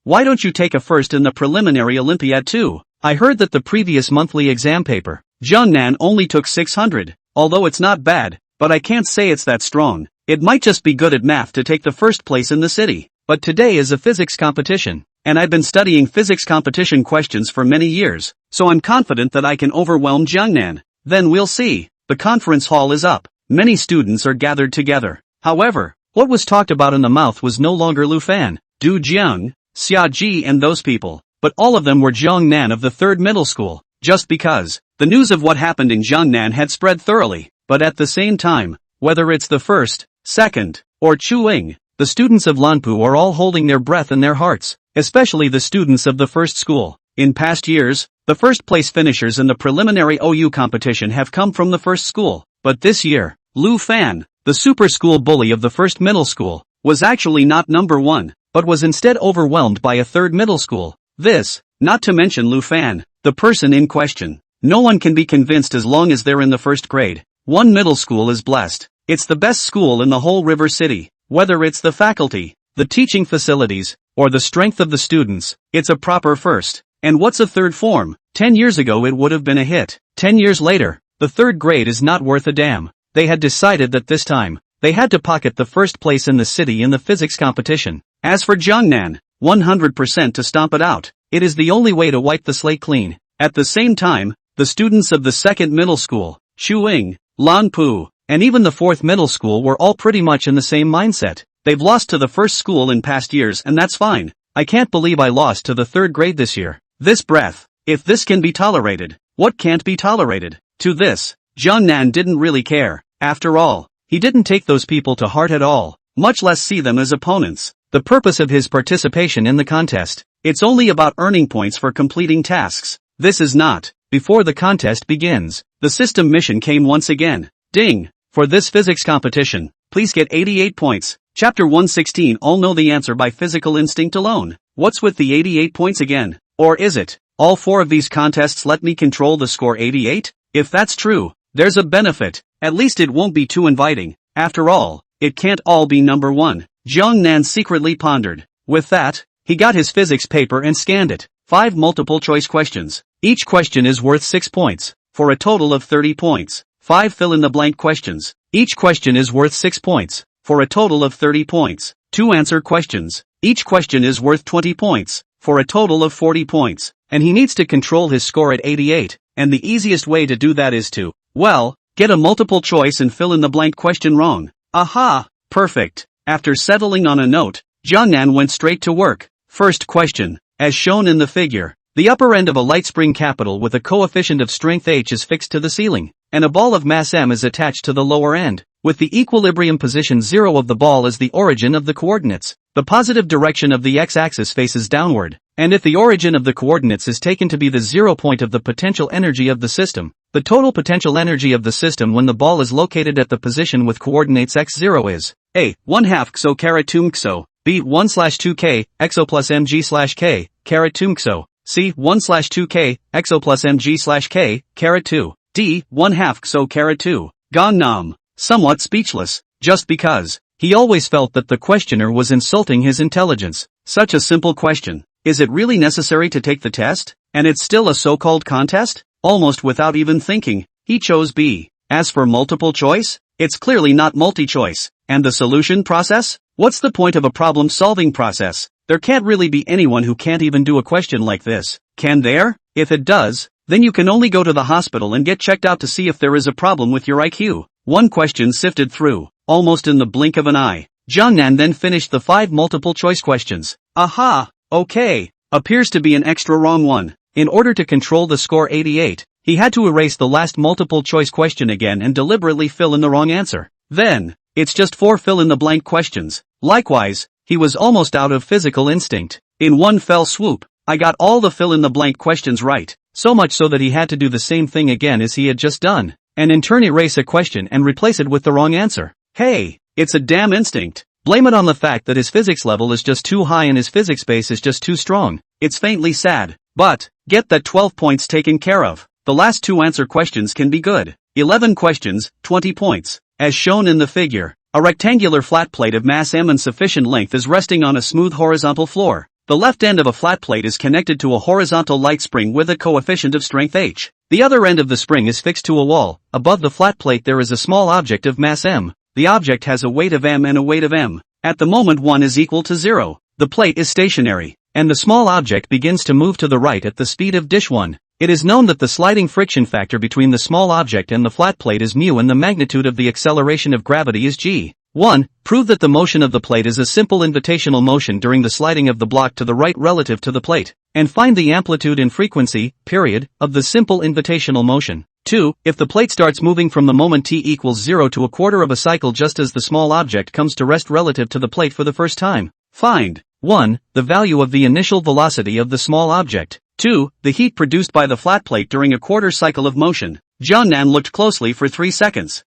[SPEAKER 1] Why don't you take a first in the preliminary Olympiad too? I heard that the previous monthly exam paper, Jiangnan only took 600, although it's not bad, but I can't say it's that strong. It might just be good at math to take the first place in the city. But today is a physics competition, and I've been studying physics competition questions for many years, so I'm confident that I can overwhelm Jiangnan. Then we'll see. The conference hall is up. Many students are gathered together. However, what was talked about in the mouth was no longer Lu Fan, Du Jiang, Xia Ji and those people, but all of them were Jiangnan of the third middle school, just because the news of what happened in Jiangnan had spread thoroughly. But at the same time, whether it's the first, second, or Chuing, the students of Lanpu are all holding their breath in their hearts, especially the students of the first school. In past years, the first place finishers in the preliminary OU competition have come from the first school, but this year, Lu Fan, the super school bully of the first middle school, was actually not number one, but was instead overwhelmed by a third middle school. This, not to mention Lu Fan, the person in question. No one can be convinced as long as they're in the first grade. One middle school is blessed. It's the best school in the whole River City. Whether it's the faculty, the teaching facilities, or the strength of the students, it's a proper first. And what's a third form? 10 years ago it would have been a hit. 10 years later, the third grade is not worth a damn. They had decided that this time, they had to pocket the first place in the city in the physics competition. As for Jiangnan, 100% to stomp it out. It is the only way to wipe the slate clean. At the same time, the students of the second middle school, Shuing, Lanpu, and even the fourth middle school were all pretty much in the same mindset. They've lost to the first school in past years and that's fine. I can't believe I lost to the third grade this year. This breath. If this can be tolerated, what can't be tolerated? To this, Jiangnan didn't really care. After all, he didn't take those people to heart at all, much less see them as opponents. The purpose of his participation in the contest. It's only about earning points for completing tasks. This is not. Before the contest begins, the system mission came once again. Ding! For this physics competition, please get 88 points. Chapter 116. All know the answer by physical instinct alone. What's with the 88 points again? Or is it, all 4 of these contests let me control the score 88? If that's true, there's a benefit. At least it won't be too inviting. After all, it can't all be number 1. Jiangnan secretly pondered. With that, he got his physics paper and scanned it. 5 multiple choice questions. Each question is worth 6 points, for a total of 30 points. 5 fill-in-the-blank questions. Each question is worth 6 points, for a total of 30 points. 2 answer questions. Each question is worth 20 points, for a total of 40 points. And he needs to control his score at 88, and the easiest way to do that is to, well, get a multiple choice and fill in the blank question wrong. Aha! Perfect. After settling on a note, Jiangnan went straight to work. First question, as shown in the figure. The upper end of a light spring capital with a coefficient of strength H is fixed to the ceiling, and a ball of mass M is attached to the lower end, with the equilibrium position 0 of the ball as the origin of the coordinates. The positive direction of the x-axis faces downward, and if the origin of the coordinates is taken to be the 0 point of the potential energy of the system, the total potential energy of the system when the ball is located at the position with coordinates x0 is a 1/2 xo caret 2 xo, b 1/2k xo plus mg k caret 2 xo, c 1/2k xo plus mg k caret 2, d 1/2 xo caret 2. Gangnam, somewhat speechless, just because he always felt that the questioner was insulting his intelligence. Such a simple question. Is it really necessary to take the test? And it's still a so-called contest? Almost without even thinking, he chose B. As for multiple choice, it's clearly not multi-choice. And the solution process? What's the point of a problem-solving process? There can't really be anyone who can't even do a question like this. Can there? If it does, then you can only go to the hospital and get checked out to see if there is a problem with your IQ. 1 question sifted through, almost in the blink of an eye. Jiangnan then finished the 5 multiple choice questions. Aha! Okay. Appears to be an extra wrong one. In order to control the score 88, he had to erase the last multiple choice question again and deliberately fill in the wrong answer. Then, it's just 4 fill-in-the-blank questions. Likewise, he was almost out of physical instinct. In one fell swoop, I got all the fill-in-the-blank questions right, so much so that he had to do the same thing again as he had just done, and in turn erase a question and replace it with the wrong answer. Hey, it's a damn instinct. Blame it on the fact that his physics level is just too high and his physics base is just too strong. It's faintly sad. But, get that 12 points taken care of. The last 2 answer questions can be good. 11 questions, 20 points. As shown in the figure, a rectangular flat plate of mass M and sufficient length is resting on a smooth horizontal floor. The left end of a flat plate is connected to a horizontal light spring with a coefficient of strength H. The other end of the spring is fixed to a wall. Above the flat plate there is a small object of mass M. The object has a weight of m and a weight of m. At the moment 1 is equal to 0. The plate is stationary, and the small object begins to move to the right at the speed of -1. It is known that the sliding friction factor between the small object and the flat plate is mu and the magnitude of the acceleration of gravity is g. 1. Prove that the motion of the plate is a simple invitational motion during the sliding of the block to the right relative to the plate, and find the amplitude and frequency, period, of the simple invitational motion. 2. If the plate starts moving from the moment t equals 0 to a quarter of a cycle just as the small object comes to rest relative to the plate for the first time, find 1. The value of the initial velocity of the small object. 2. The heat produced by the flat plate during a quarter cycle of motion. Jiangnan looked closely for 3 seconds.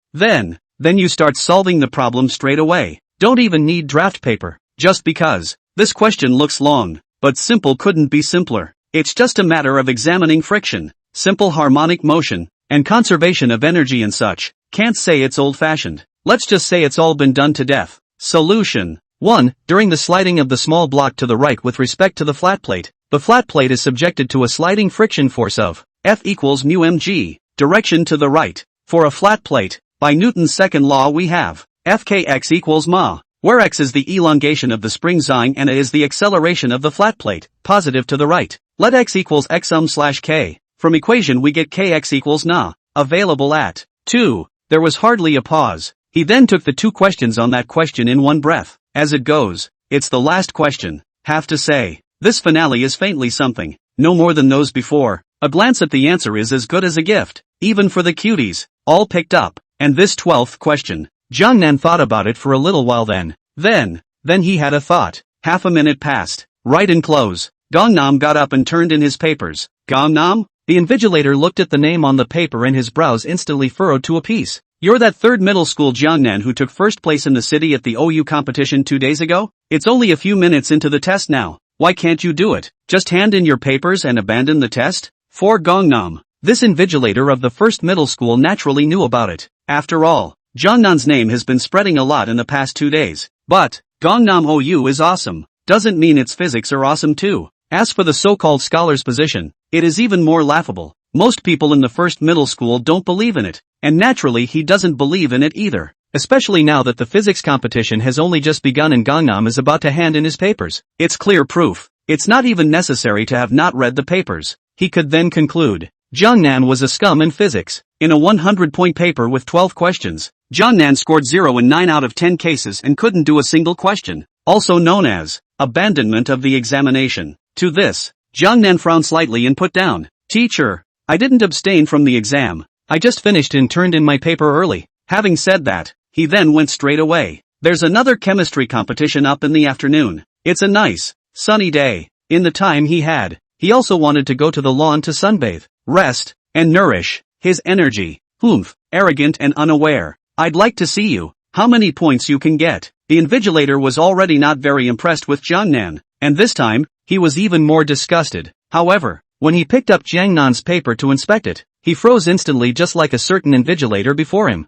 [SPEAKER 1] Then you start solving the problem straight away. Don't even need draft paper. Just because. This question looks long, but simple couldn't be simpler. It's just a matter of examining friction, simple harmonic motion, and conservation of energy and such. Can't say it's old-fashioned. Let's just say it's all been done to death. Solution. 1. During the sliding of the small block to the right with respect to the flat plate, the flat plate is subjected to a sliding friction force of F equals mu mg, direction to the right. For a flat plate, by Newton's second law we have Fkx equals ma, where x is the elongation of the spring zine and a is the acceleration of the flat plate, positive to the right. Let x equals x/k. From equation we get kx equals na, available at 2. There was hardly a pause. He then took the 2 questions on that question in one breath. As it goes, it's the last question. Have to say, this finale is faintly something, no more than those before. A glance at the answer is as good as a gift, even for the cuties, all picked up. And this 12th question, Jungnan thought about it for a little while then he had a thought. Half a minute passed. Write and close. Gangnam got up and turned in his papers. Gangnam? The invigilator looked at the name on the paper and his brows instantly furrowed to a piece. You're that third middle school Jungnan who took first place in the city at the OU competition 2 days ago? It's only a few minutes into the test now. Why can't you do it? Just hand in your papers and abandon the test? For Gangnam. This invigilator of the first middle school naturally knew about it. After all, Jungnan's name has been spreading a lot in the past 2 days. But, Gangnam OU is awesome. Doesn't mean its physics are awesome too. As for the so-called scholar's position, it is even more laughable. Most people in the first middle school don't believe in it. And naturally he doesn't believe in it either. Especially now that the physics competition has only just begun and Gangnam is about to hand in his papers. It's clear proof. It's not even necessary to have not read the papers. He could then conclude. Jungnan was a scum in physics. In a 100-point paper with 12 questions, Jungnan scored 0 in 9 out of 10 cases and couldn't do a single question, also known as abandonment of the examination. To this, Jungnan frowned slightly and put down, "Teacher, I didn't abstain from the exam. I just finished and turned in my paper early." Having said that, he then went straight away. There's another chemistry competition up in the afternoon. It's a nice, sunny day. In the time he had, he also wanted to go to the lawn to sunbathe, rest, and nourish his energy. Oomph, arrogant and unaware. I'd like to see you. How many points you can get? The invigilator was already not very impressed with Jungnan, and this time, he was even more disgusted. However, when he picked up Jangnan's paper to inspect it, he froze instantly just like a certain invigilator before him.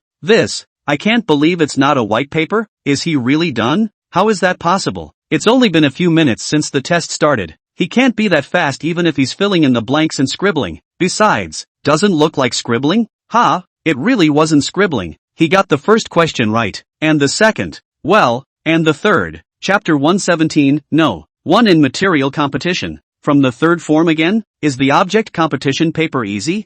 [SPEAKER 1] I can't believe it's not a white paper. Is he really done? How is that possible? It's only been a few minutes since the test started. He can't be that fast even if he's filling in the blanks and scribbling. Besides, doesn't look like scribbling? It really wasn't scribbling. He got the first question right, and the second, well, and the third. Chapter 117, no. 1 in material competition. From the third form again? Is the object competition paper easy?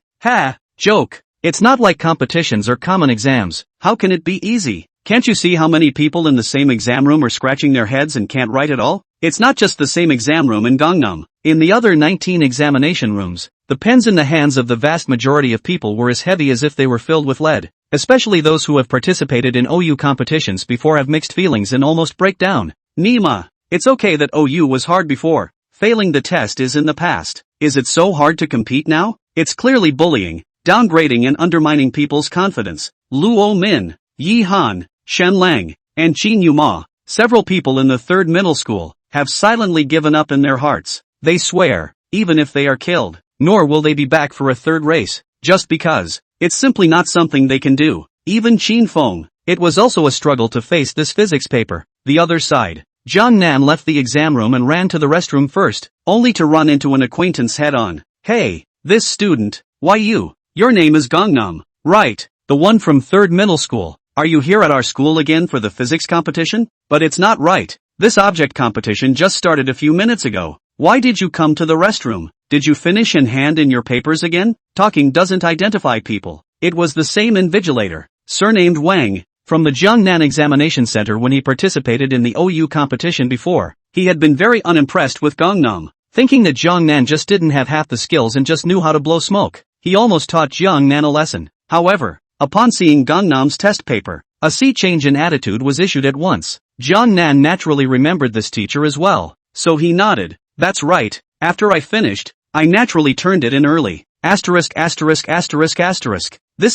[SPEAKER 1] Joke. It's not like competitions or common exams. How can it be easy? Can't you see how many people in the same exam room are scratching their heads and can't write at all? It's not just the same exam room in Gangnam. In the other 19 examination rooms, the pens in the hands of the vast majority of people were as heavy as if they were filled with lead. Especially those who have participated in OU competitions before have mixed feelings and almost break down. Nima. It's okay that OU was hard before. Failing the test is in the past. Is it so hard to compete now? It's clearly bullying, downgrading and undermining people's confidence. Luo Min, Yi Han, Shen Lang, and Qin Yuma, several people in the third middle school, have silently given up in their hearts. They swear, even if they are killed, nor will they be back for a third race, just because. It's simply not something they can do. Even Qin Feng. It was also a struggle to face this physics paper. The other side. Jungnan left the exam room and ran to the restroom first, only to run into an acquaintance head-on. Hey, this student, why you? Your name is Gangnam, right? The one from third middle school. Are you here at our school again for the physics competition? But it's not right. This object competition just started a few minutes ago. Why did you come to the restroom? Did you finish and hand in your papers again? Talking doesn't identify people. It was the same invigilator, surnamed Wang, from the Jungnan Examination Center when he participated in the OU competition before. He had been very unimpressed with Gangnam, thinking that Jungnan just didn't have half the skills and just knew how to blow smoke. He almost taught Jungnan a lesson. However, upon seeing Gangnam's test paper, a sea change in attitude was issued at once. Jungnan naturally remembered this teacher as well, so he nodded. That's right, after I finished, I naturally turned it in early. This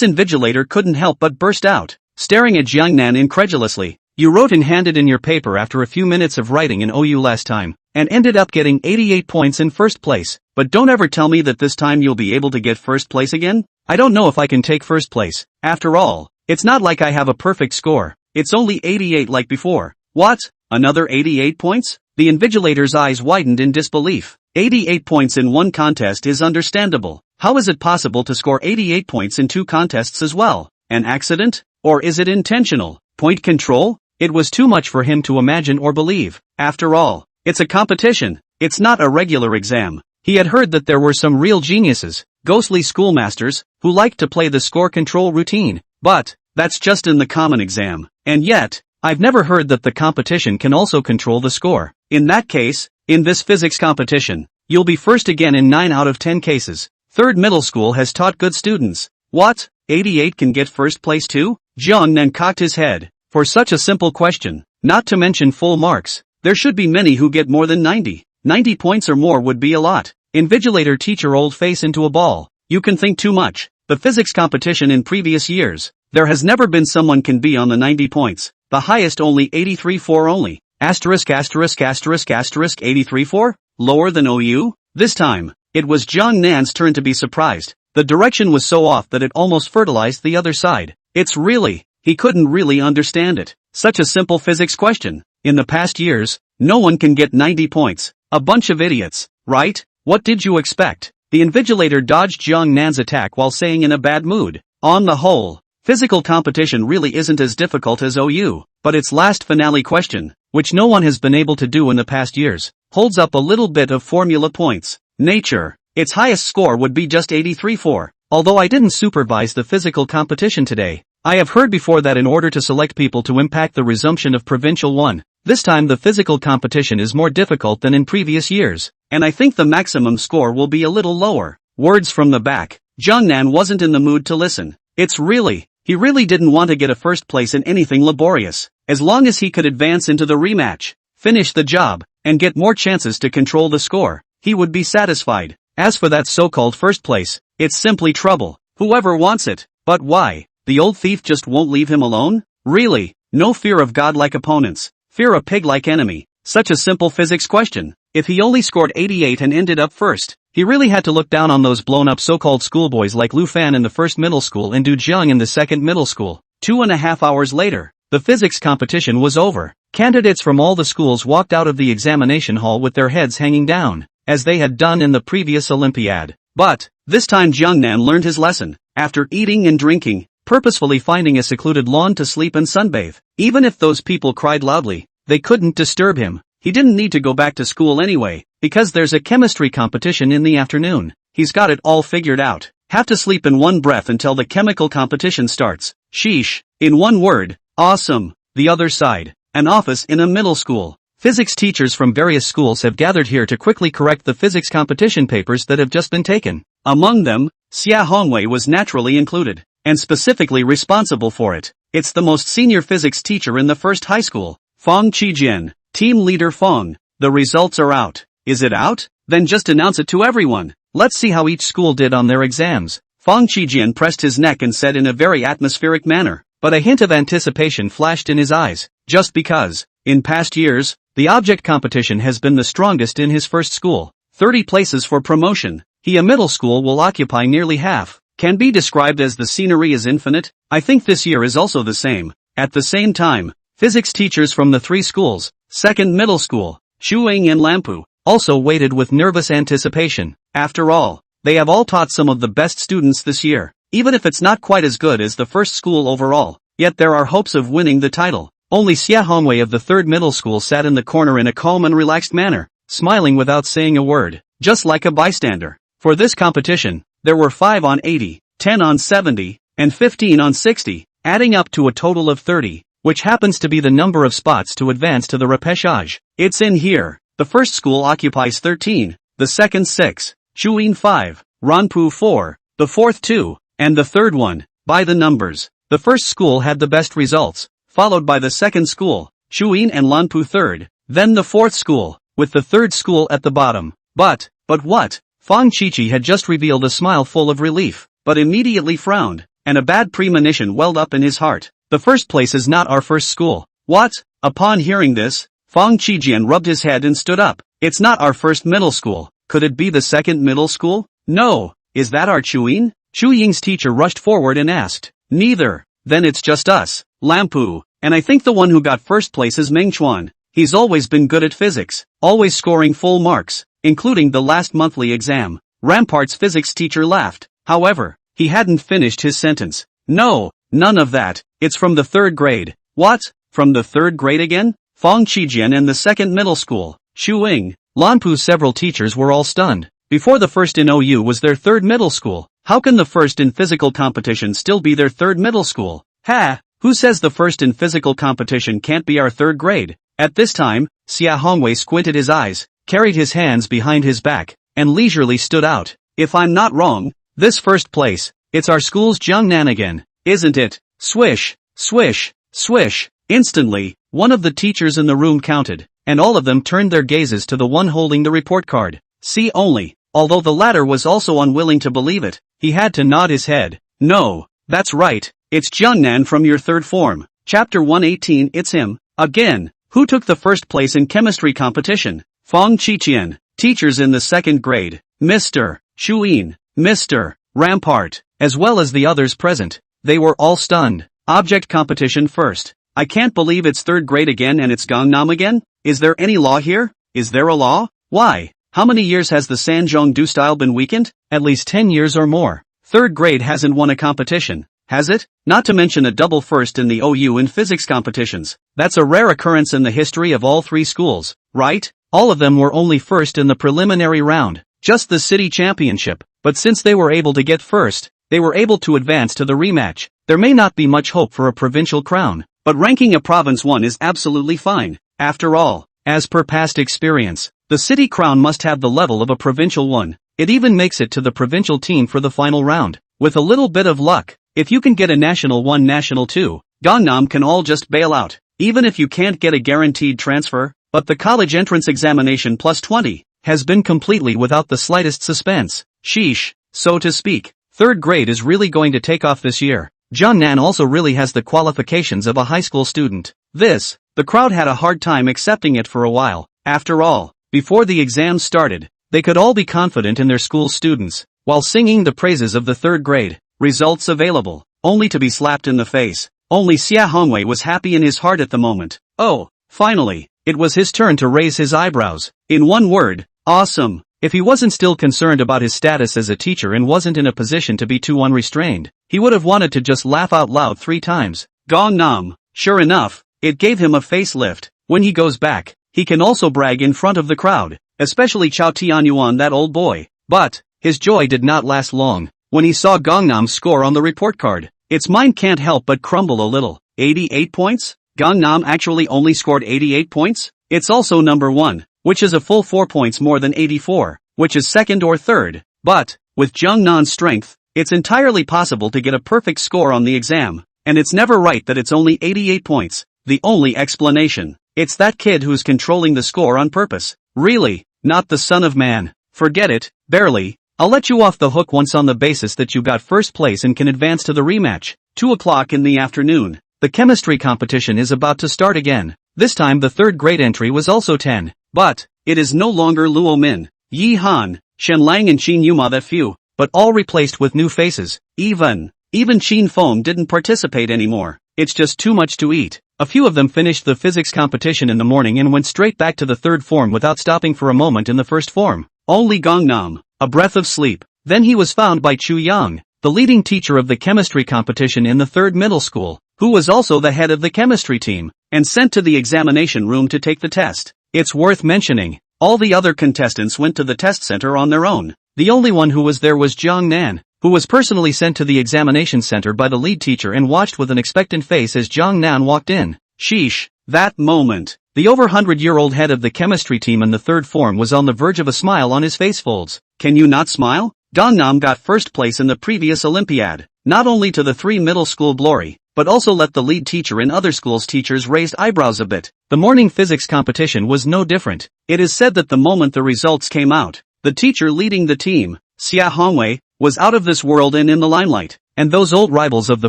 [SPEAKER 1] invigilator couldn't help but burst out, staring at Jungnan incredulously. You wrote and handed in your paper after a few minutes of writing in OU last time, and ended up getting 88 points in first place, but don't ever tell me that this time you'll be able to get first place again? I don't know if I can take first place. After all, it's not like I have a perfect score. It's only 88 like before. What? Another 88 points? The invigilator's eyes widened in disbelief. 88 points in one contest is understandable. How is it possible to score 88 points in two contests as well? An accident? Or is it intentional? Point control? It was too much for him to imagine or believe. After all, it's a competition. It's not a regular exam. He had heard that there were some real geniuses, ghostly schoolmasters, who liked to play the score control routine. But that's just in the common exam. And yet, I've never heard that the competition can also control the score. In that case, in this physics competition, you'll be first again in 9 out of 10 cases. Third middle school has taught good students. What? 88 can get first place too? Jiang Nan cocked his head. For such a simple question, not to mention full marks, there should be many who get more than 90. 90 points or more would be a lot. Invigilator teacher rolled face into a ball. You can think too much. The physics competition in previous years, there has never been someone can be on the 90 points. The highest only 83.4 only. Asterisk 83.4? Lower than OU? This time, it was Jiang Nan's turn to be surprised. The direction was so off that it almost fertilized the other side. He couldn't really understand it. Such a simple physics question. In the past years, no one can get 90 points. A bunch of idiots, right? What did you expect? The invigilator dodged Jiang Nan's attack while saying in a bad mood. On the whole, physical competition really isn't as difficult as OU, but its last finale question, which no one has been able to do in the past years, holds up a little bit of formula points. Nature. Its highest score would be just 83.4. Although I didn't supervise the physical competition today, I have heard before that in order to select people to impact the resumption of Provincial 1, this time the physical competition is more difficult than in previous years, and I think the maximum score will be a little lower. Words from the back. Jiang Nan wasn't in the mood to listen. He really didn't want to get a first place in anything laborious. As long as he could advance into the rematch, finish the job, and get more chances to control the score, he would be satisfied. As for that so-called first place, it's simply trouble. Whoever wants it. But why? The old thief just won't leave him alone? Really? No fear of God-like opponents. Fear a pig-like enemy. Such a simple physics question. If he only scored 88 and ended up first, he really had to look down on those blown-up so-called schoolboys like Lu Fan in the first middle school and Du Jiang in the second middle school. 2.5 hours later, the physics competition was over. Candidates from all the schools walked out of the examination hall with their heads hanging down, as they had done in the previous Olympiad. But, this time Jiang Nan learned his lesson. After eating and drinking, purposefully finding a secluded lawn to sleep and sunbathe, even if those people cried loudly, they couldn't disturb him. He didn't need to go back to school anyway, because there's a chemistry competition in the afternoon. He's got it all figured out. Have to sleep in one breath until the chemical competition starts. Sheesh. In one word, awesome. The other side. An office in a middle school. Physics teachers from various schools have gathered here to quickly correct the physics competition papers that have just been taken. Among them, Xia Hongwei was naturally included, and specifically responsible for it. It's the most senior physics teacher in the first high school. Fong Qijian, team leader Fong. The results are out. Is it out? Then just announce it to everyone. Let's see how each school did on their exams. Fong Qijian pressed his neck and said in a very atmospheric manner, but a hint of anticipation flashed in his eyes, just because, in past years, the object competition has been the strongest in his first school. 30 places for promotion. A middle school will occupy nearly half. Can be described as the scenery is infinite. I think this year is also the same. At the same time, physics teachers from the 3 schools, second middle school, Shuang and Lampu, also waited with nervous anticipation. After all, they have all taught some of the best students this year. Even if it's not quite as good as the first school overall, yet there are hopes of winning the title. Only Xia Hongwei of the third middle school sat in the corner in a calm and relaxed manner, smiling without saying a word, just like a bystander. For this competition, there were 5 on 80, 10 on 70, and 15 on 60, adding up to a total of 30, which happens to be the number of spots to advance to the repechage. It's in here. The first school occupies 13, the second 6, Shuin 5, Ranpu 4, the fourth 2, and the third 1. By the numbers, the first school had the best results, followed by the second school, Shuin and Lanpu third, then the fourth school, with the third school at the bottom. But what? Fong Qiqi had just revealed a smile full of relief, but immediately frowned, and a bad premonition welled up in his heart. The first place is not our first school. What? Upon hearing this, Fong Qijian rubbed his head and stood up. It's not our first middle school. Could it be the second middle school? No. Is that our Chuyin? Chu Ying's teacher rushed forward and asked. Neither. Then it's just us. Lampu, and I think the one who got first place is Mingchuan. He's always been good at physics, always scoring full marks, including the last monthly exam. Rampart's physics teacher laughed. However, he hadn't finished his sentence. No, none of that. It's from the 3rd grade. What? From the 3rd grade again? Fong Qijian and the 2nd middle school. Shuing, Lanpu's several teachers were all stunned. Before the first in OU was their 3rd middle school. How can the first in physical competition still be their 3rd middle school? Ha! Who says the first in physical competition can't be our 3rd grade? At this time, Xia Hongwei squinted his eyes, carried his hands behind his back, and leisurely stood out. If I'm not wrong, this first place, it's our school's Jiangnan again, isn't it? Swish, swish, swish. Instantly, one of the teachers in the room counted, and all of them turned their gazes to the one holding the report card. See only. Although the latter was also unwilling to believe it, he had to nod his head. No, that's right, it's Jiangnan from your 3rd form. Chapter 118. It's him, again. Who took the first place in chemistry competition? Fong Qiqian. Teachers in the 2nd grade, Mr. Shuin, Mr. Rampart, as well as the others present. They were all stunned. Object competition first. I can't believe it's 3rd grade again and it's Gangnam again? Is there any law here? Is there a law? Why? How many years has the Sanzhong-du style been weakened? At least 10 years or more. 3rd grade hasn't won a competition, has it? Not to mention a double first in the OU in physics competitions. That's a rare occurrence in the history of all 3 schools, right? All of them were only first in the preliminary round, just the city championship. But since they were able to get first, they were able to advance to the rematch. There may not be much hope for a provincial crown, but ranking a province 1 is absolutely fine. After all, as per past experience, the city crown must have the level of a provincial one. It even makes it to the provincial team for the final round. With a little bit of luck, if you can get a national 1, national 2, Gangnam can all just bail out, even if you can't get a guaranteed transfer. But the college entrance examination plus 20 has been completely without the slightest suspense. Sheesh, so to speak. 3rd grade is really going to take off this year. Jiangnan also really has the qualifications of a high school student. The crowd had a hard time accepting it for a while. After all, before the exams started, they could all be confident in their school's students, while singing the praises of the 3rd grade. Results available, only to be slapped in the face. Only Xia Hongwei was happy in his heart at the moment. Oh, finally, it was his turn to raise his eyebrows. In one word, awesome. If he wasn't still concerned about his status as a teacher and wasn't in a position to be too unrestrained, he would have wanted to just laugh out loud 3 times. Gangnam. Sure enough, it gave him a facelift. When he goes back, he can also brag in front of the crowd, especially Chao Tianyuan, that old boy. But his joy did not last long. When he saw Gangnam's score on the report card, its mind can't help but crumble a little. 88 points? Gangnam actually only scored 88 points? It's also number 1, which is a full 4 points more than 84, which is 2nd or 3rd. But, with Jiangnan's strength, it's entirely possible to get a perfect score on the exam. And it's never right that it's only 88 points. The only explanation, it's that kid who's controlling the score on purpose. Really, not the son of man. Forget it, barely. I'll let you off the hook once on the basis that you got first place and can advance to the rematch. 2 o'clock in the afternoon. The chemistry competition is about to start again. This time the 3rd grade entry was also 10. But, it is no longer Luo Min, Yi Han, Shen Lang and Qin Yuma, that few, but all replaced with new faces. Even Qin Feng didn't participate anymore. It's just too much to eat. A few of them finished the physics competition in the morning and went straight back to the 3rd form without stopping for a moment in the 1st form. Only Gangnam, a breath of sleep. Then he was found by Chu Yang, the leading teacher of the chemistry competition in the 3rd middle school, who was also the head of the chemistry team, and sent to the examination room to take the test. It's worth mentioning, all the other contestants went to the test center on their own. The only one who was there was Jiang Nan, who was personally sent to the examination center by the lead teacher and watched with an expectant face as Jiang Nan walked in. Sheesh, that moment. The over 100-year-old head of the chemistry team in the 3rd form was on the verge of a smile on his face folds. Can you not smile? Gangnam got first place in the previous Olympiad, not only to the 3 middle school glory, but also let the lead teacher and other schools' teachers raised eyebrows a bit. The morning physics competition was no different. It is said that the moment the results came out, the teacher leading the team, Xia Hongwei, was out of this world and in the limelight, and those old rivals of the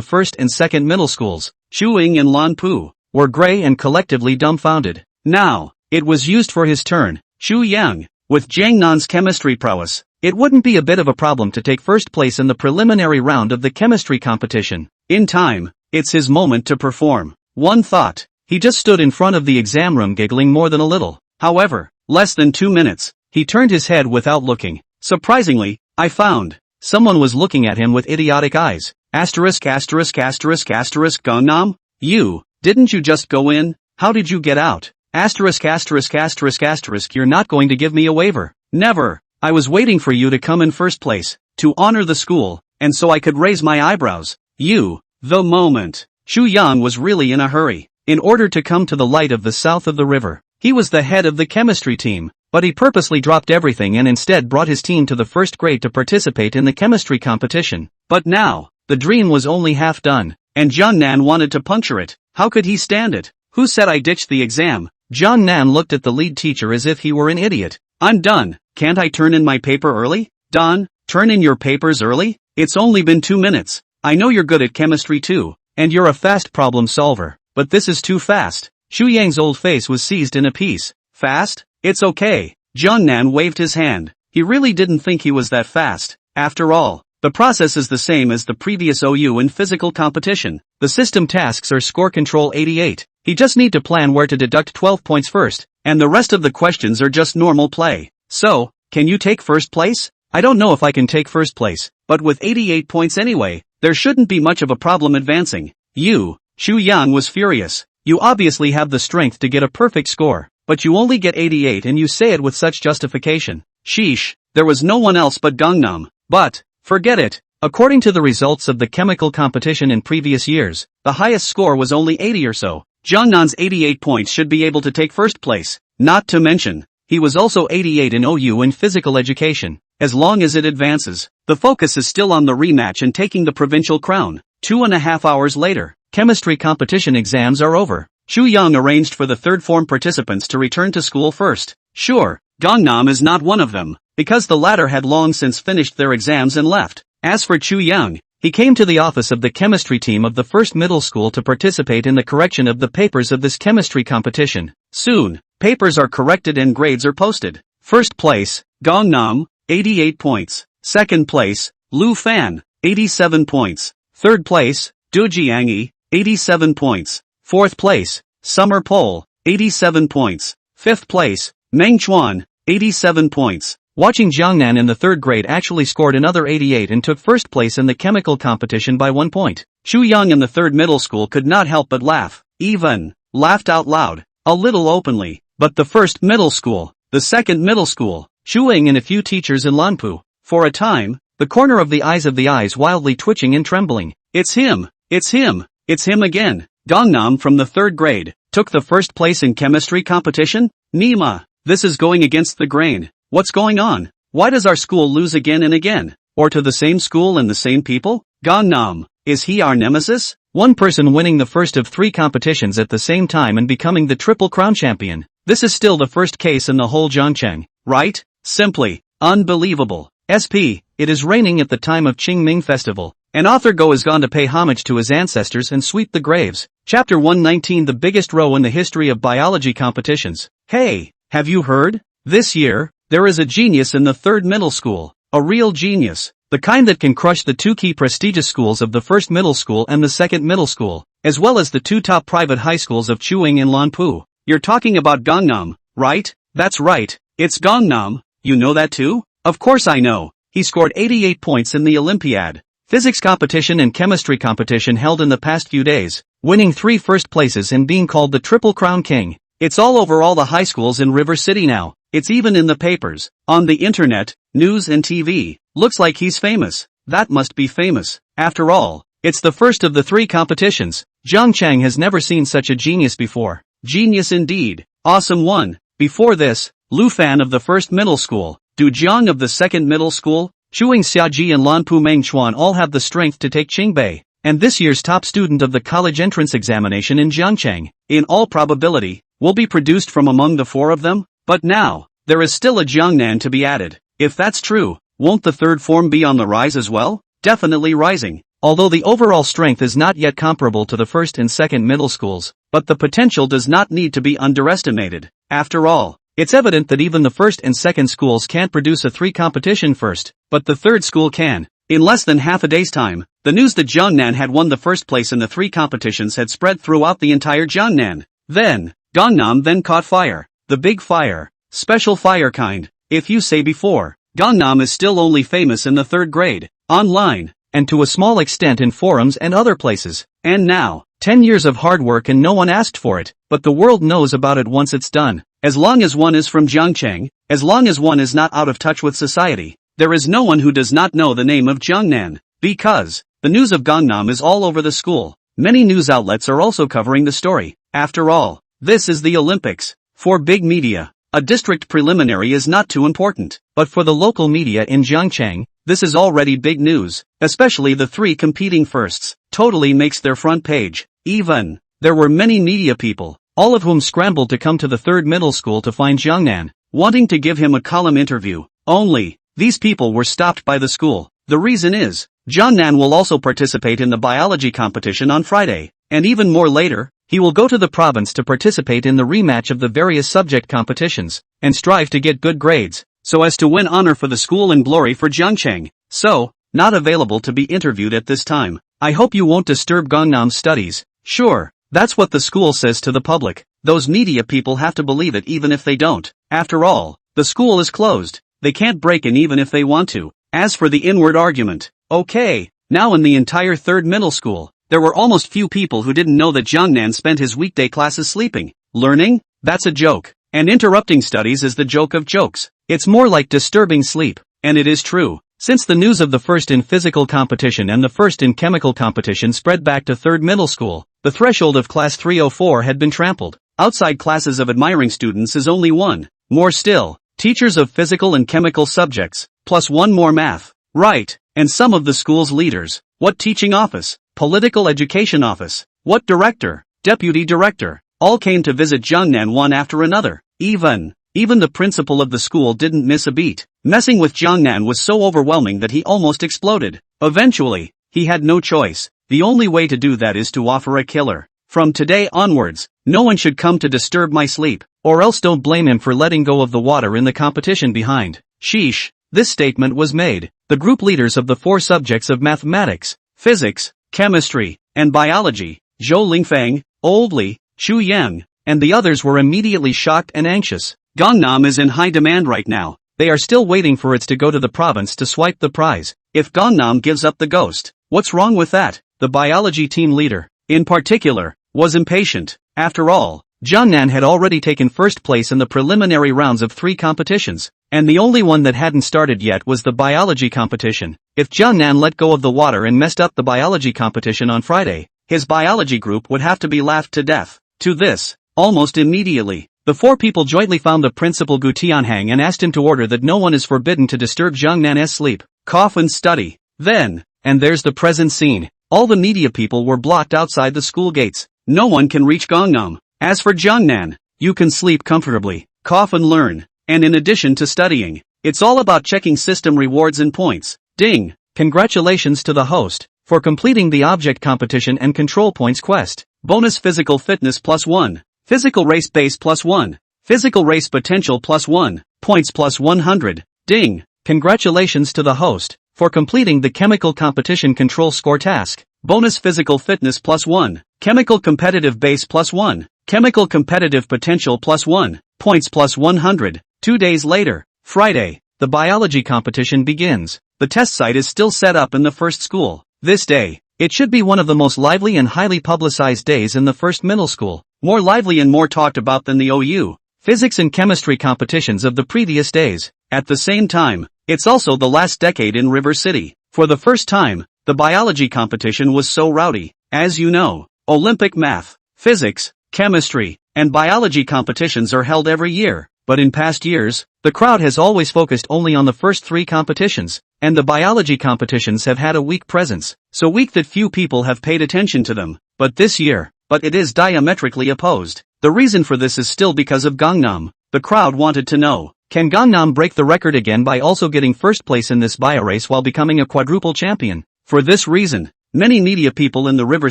[SPEAKER 1] 1st and 2nd middle schools, Shuing and Lan Pu, were gray and collectively dumbfounded. Now, it was used for his turn. Chu Yang, with Jiang Nan's chemistry prowess, it wouldn't be a bit of a problem to take first place in the preliminary round of the chemistry competition. In time, it's his moment to perform. One thought. He just stood in front of the exam room giggling more than a little. However, less than 2 minutes, he turned his head without looking. Surprisingly, I found someone was looking at him with idiotic eyes. Asterisk asterisk asterisk asterisk Gangnam? You, didn't you just go in? How did you get out? Asterisk asterisk asterisk asterisk you're not going to give me a waiver. Never. I was waiting for you to come in first place, to honor the school, and so I could raise my eyebrows. You, the moment. Xu Yang was really in a hurry. In order to come to the light of the south of the river, he was the head of the chemistry team, but he purposely dropped everything and instead brought his team to the first grade to participate in the chemistry competition. But now, the dream was only half done, and Jiang Nan wanted to puncture it. How could he stand it? Who said I ditched the exam? Jiang Nan looked at the lead teacher as if he were an idiot. I'm done. Can't I turn in my paper early? Don, turn in your papers early? It's only been 2 minutes. I know you're good at chemistry too, and you're a fast problem solver. But this is too fast. Xu Yang's old face was seized in a piece. Fast? It's okay. Jiang Nan waved his hand. He really didn't think he was that fast. After all, the process is the same as the previous OU in physical competition. The system tasks are score control 88. He just need to plan where to deduct 12 points first, and the rest of the questions are just normal play. So, can you take first place? I don't know if I can take first place, but with 88 points anyway, there shouldn't be much of a problem advancing. Xu Yang was furious. You obviously have the strength to get a perfect score, but you only get 88 and you say it with such justification. Sheesh, there was no one else but Gangnam. But, forget it. According to the results of the chemical competition in previous years, the highest score was only 80 or so. Jiangnan's 88 points should be able to take first place. Not to mention, he was also 88 in OU in physical education. As long as it advances, the focus is still on the rematch and taking the provincial crown. 2.5 hours later, chemistry competition exams are over. Xu Yang arranged for the third form participants to return to school first. Sure, Gangnam is not one of them, because the latter had long since finished their exams and left. As for Xu Yang, he came to the office of the chemistry team of the first middle school to participate in the correction of the papers of this chemistry competition. Soon, papers are corrected and grades are posted. First place, Gangnam, 88 points. Second place, Lu Fan, 87 points. Third place, Du Jiangyi, 87 points. Fourth place, Summer Pole, 87 points. Fifth place, Meng Chuan, 87 points. Watching Jiangnan in the third grade actually scored another 88 and took first place in the chemical competition by 1 point. Xu Yang in the third middle school could not help but laugh. Even laughed out loud, a little openly. But the first middle school, the second middle school, Shuing and a few teachers in Lanpu. For a time, the corner of the eyes wildly twitching and trembling. It's him! It's him! It's him again! Gangnam from the third grade, took the first place in chemistry competition? Nima, this is going against the grain. What's going on? Why does our school lose again and again? Or to the same school and the same people? Gangnam, is he our nemesis? One person winning the first of 3 competitions at the same time and becoming the Triple Crown champion. This is still the first case in the whole Zhangcheng, right? Simply unbelievable. SP, it is raining at the time of Qingming Festival. An author Go has gone to pay homage to his ancestors and sweep the graves. Chapter 119, the biggest row in the history of biology competitions. Hey, have you heard? This year, there is a genius in the third middle school. A real genius. The kind that can crush the 2 key prestigious schools of the first middle school and the second middle school, as well as the 2 top private high schools of Chuing and Lanpu. You're talking about Gangnam, right? That's right, it's Gangnam. You know that too? Of course I know. He scored 88 points in the Olympiad. Physics competition and chemistry competition held in the past few days, winning 3 first places and being called the Triple Crown King. It's all over all the high schools in River City now. It's even in the papers, on the internet, news and TV. Looks like he's famous. That must be famous. After all, it's the first of the 3 competitions. Zhangcheng has never seen such a genius before. Genius indeed. Awesome one. Before this, Lu Fan of the first middle school, Du Jiang of the second middle school, Chuing Xiaji and Lanpu Mengchuan all have the strength to take Qingbei, and this year's top student of the college entrance examination in Zhangcheng, in all probability, will be produced from among the 4 of them. But now, there is still a Jiangnan to be added. If that's true, won't the third form be on the rise as well? Definitely rising. Although the overall strength is not yet comparable to the first and second middle schools, but the potential does not need to be underestimated. After all, it's evident that even the first and second schools can't produce a 3 competition first, but the third school can. In less than half a day's time, the news that Jeongnan had won the first place in the 3 competitions had spread throughout the entire Jeongnan. Then, Gangnam then caught fire. The big fire. Special fire kind. If you say before, Gangnam is still only famous in the 3rd grade, online, and to a small extent in forums and other places. And now, 10 years of hard work and no one asked for it, but the world knows about it once it's done. As long as one is from Gyeongchang, as long as one is not out of touch with society, there is no one who does not know the name of Jeongnan, because the news of Gangnam is all over the school. Many news outlets are also covering the story. After all, this is the Olympics. For big media, a district preliminary is not too important, but for the local media in Gyeongchang, this is already big news, especially the 3 competing firsts, totally makes their front page. Even, there were many media people, all of whom scrambled to come to the 3rd middle school to find Jeongnan, wanting to give him a column interview. Only, these people were stopped by the school. The reason is, Jeongnan will also participate in the biology competition on Friday, and even more later, he will go to the province to participate in the rematch of the various subject competitions, and strive to get good grades, so as to win honor for the school and glory for Gyeongchang. So, not available to be interviewed at this time. I hope you won't disturb Gangnam's studies. Sure, that's what the school says to the public. Those media people have to believe it even if they don't. After all, the school is closed. They can't break in even if they want to. As for the inward argument, okay, now in the entire 3rd middle school, there were almost few people who didn't know that Jeongnan spent his weekday classes sleeping. Learning? That's a joke. And interrupting studies is the joke of jokes. It's more like disturbing sleep. And it is true. Since the news of the first in physical competition and the first in chemical competition spread back to 3rd middle school, the threshold of class 304 had been trampled. Outside classes of admiring students is only 1. More still, teachers of physical and chemical subjects, plus 1 more math. Right, and some of the school's leaders. What teaching office? Political education office. What director? Deputy director? All came to visit Jeongnan one after another. Even the principal of the school didn't miss a beat. Messing with Jeongnan was so overwhelming that he almost exploded. Eventually, he had no choice. The only way to do that is to offer a killer. From today onwards, no one should come to disturb my sleep, or else don't blame him for letting go of the water in the competition behind. Sheesh. This statement was made. The group leaders of the 4 subjects of mathematics, physics, chemistry, and biology, Zhou Lingfeng, Old Li, Chu Yang, and the others were immediately shocked and anxious. Gangnam is in high demand right now. They are still waiting for it to go to the province to swipe the prize. If Gangnam gives up the ghost, what's wrong with that? The biology team leader, in particular, was impatient. After all, Jeongnan had already taken first place in the preliminary rounds of 3 competitions, and the only one that hadn't started yet was the biology competition. If Jeongnan let go of the water and messed up the biology competition on Friday, his biology group would have to be laughed to death. To this, almost immediately, the 4 people jointly found the principal Gu Tianhang and asked him to order that no one is forbidden to disturb Jeongnan's sleep, cough and study. Then, and there's the present scene. All the media people were blocked outside the school gates. No one can reach Gangnam. As for Jeongnan, you can sleep comfortably, cough and learn. And in addition to studying, it's all about checking system rewards and points. Ding! Congratulations to the host for completing the object competition and control points quest. Bonus physical fitness +1. Physical race base +1. Physical race potential +1. Points +100. Ding! Congratulations to the host for completing the chemical competition control score task. Bonus physical fitness +1. Chemical competitive base +1. Chemical competitive potential +1. Points +100. 2 days later, Friday, the biology competition begins. The test site is still set up in the first school. This day, it should be one of the most lively and highly publicized days in the first middle school. More lively and more talked about than the OU, physics and chemistry competitions of the previous days. At the same time, it's also the last decade in River City. For the first time, the biology competition was so rowdy. As you know, Olympic math, physics, chemistry, and biology competitions are held every year. But in past years, the crowd has always focused only on the first 3 competitions, and the biology competitions have had a weak presence, so weak that few people have paid attention to them. But this year, it is diametrically opposed. The reason for this is still because of Gangnam. The crowd wanted to know, can Gangnam break the record again by also getting first place in this bio race while becoming a quadruple champion? For this reason, many media people in the River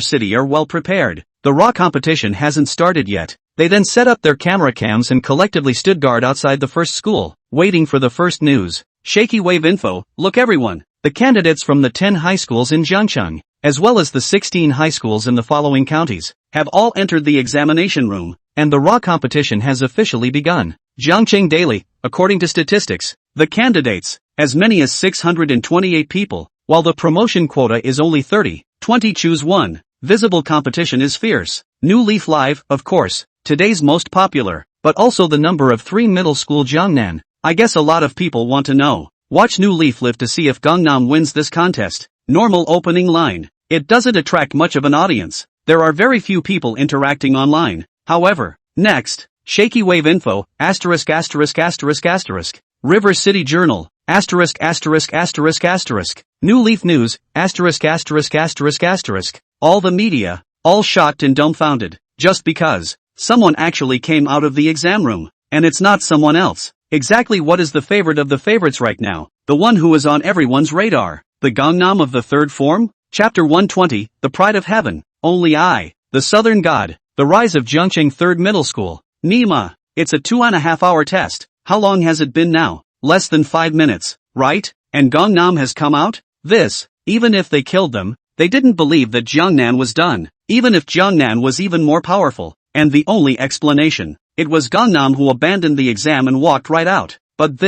[SPEAKER 1] City are well prepared. The raw competition hasn't started yet. They then set up their camera cams and collectively stood guard outside the first school, waiting for the first news. Shaky wave info. Look everyone, The candidates from the 10 high schools in Jiangcheng, as well as the 16 high schools in the following counties, have all entered the examination room, and the raw competition has officially begun. Jiangcheng Daily, according to statistics, the candidates, as many as 628 people, while the promotion quota is only 30, 20 choose one. Visible competition is fierce. New Leaf Live, of course, today's most popular, but also the number of 3 middle school Jiangnan. I guess a lot of people want to know. Watch New Leaf Live to see if Gangnam wins this contest. Normal opening line. It doesn't attract much of an audience. There are very few people interacting online. However, next, Shaky Wave Info, asterisk. River City Journal, asterisk. New Leaf News, asterisk. All the media, all shocked and dumbfounded, just because someone actually came out of the exam room, and it's not someone else. Exactly what is the favorite of the favorites right now? The one who is on everyone's radar. The Gangnam of the third form? Chapter 120, The Pride of Heaven. Only I. The Southern God. The Rise of Jiangcheng Third Middle School. Nima. It's a 2.5-hour test. How long has it been now? Less than 5 minutes, right? And Gangnam has come out? Even if they killed them, they didn't believe that Jiangnan was done. Even if Jiangnan was even more powerful. And the only explanation. It was Gangnam who abandoned the exam and walked right out. But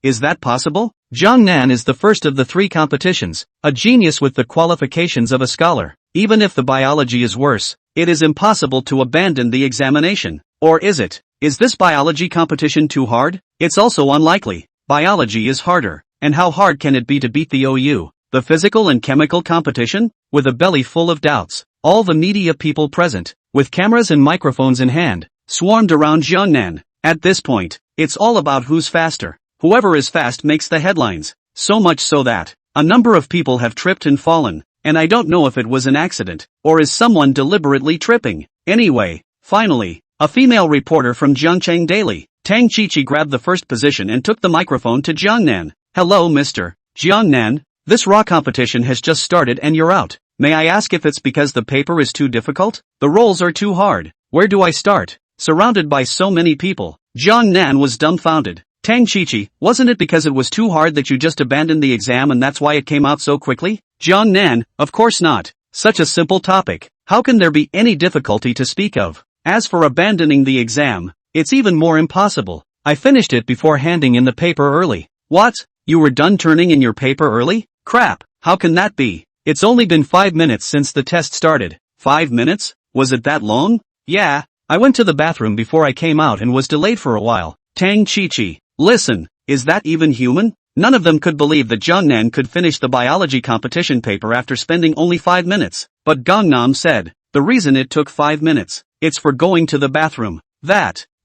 [SPEAKER 1] is that possible? Jiangnan is the first of the 3 competitions, a genius with the qualifications of a scholar. Even if the biology is worse, it is impossible to abandon the examination. Or is it? Is this biology competition too hard? It's also unlikely. Biology is harder. And how hard can it be to beat the OU? The physical and chemical competition? With a belly full of doubts, all the media people present, with cameras and microphones in hand, swarmed around Jiangnan. At this point, it's all about who's faster. Whoever is fast makes the headlines. So much so that a number of people have tripped and fallen, and I don't know if it was an accident, or is someone deliberately tripping. Anyway, finally, a female reporter from Jiangcheng Daily, Tang Chichi, grabbed the first position and took the microphone to Jiangnan. Hello, Mr. Jiangnan. This raw competition has just started and you're out. May I ask if it's because the paper is too difficult? The roles are too hard. Where do I start? Surrounded by so many people, Jiangnan was dumbfounded. Tang Chichi, wasn't it because it was too hard that you just abandoned the exam and that's why it came out so quickly? Jiangnan, of course not. Such a simple topic. How can there be any difficulty to speak of? As for abandoning the exam, it's even more impossible. I finished it before handing in the paper early. What? You were done turning in your paper early? Crap, how can that be? It's only been 5 minutes since the test started. 5 minutes? Was it that long? Yeah. I went to the bathroom before I came out and was delayed for a while. Tang Chichi, listen, is that even human? None of them could believe that Jiangnan could finish the biology competition paper after spending only 5 minutes. But Gangnam said, the reason it took 5 minutes, it's for going to the bathroom.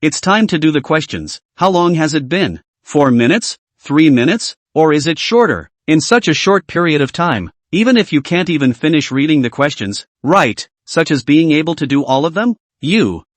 [SPEAKER 1] It's time to do the questions. How long has it been? 4 minutes? 3 minutes? Or is it shorter? In such a short period of time, even if you can't even finish reading the questions, right, such as being able to do all of them?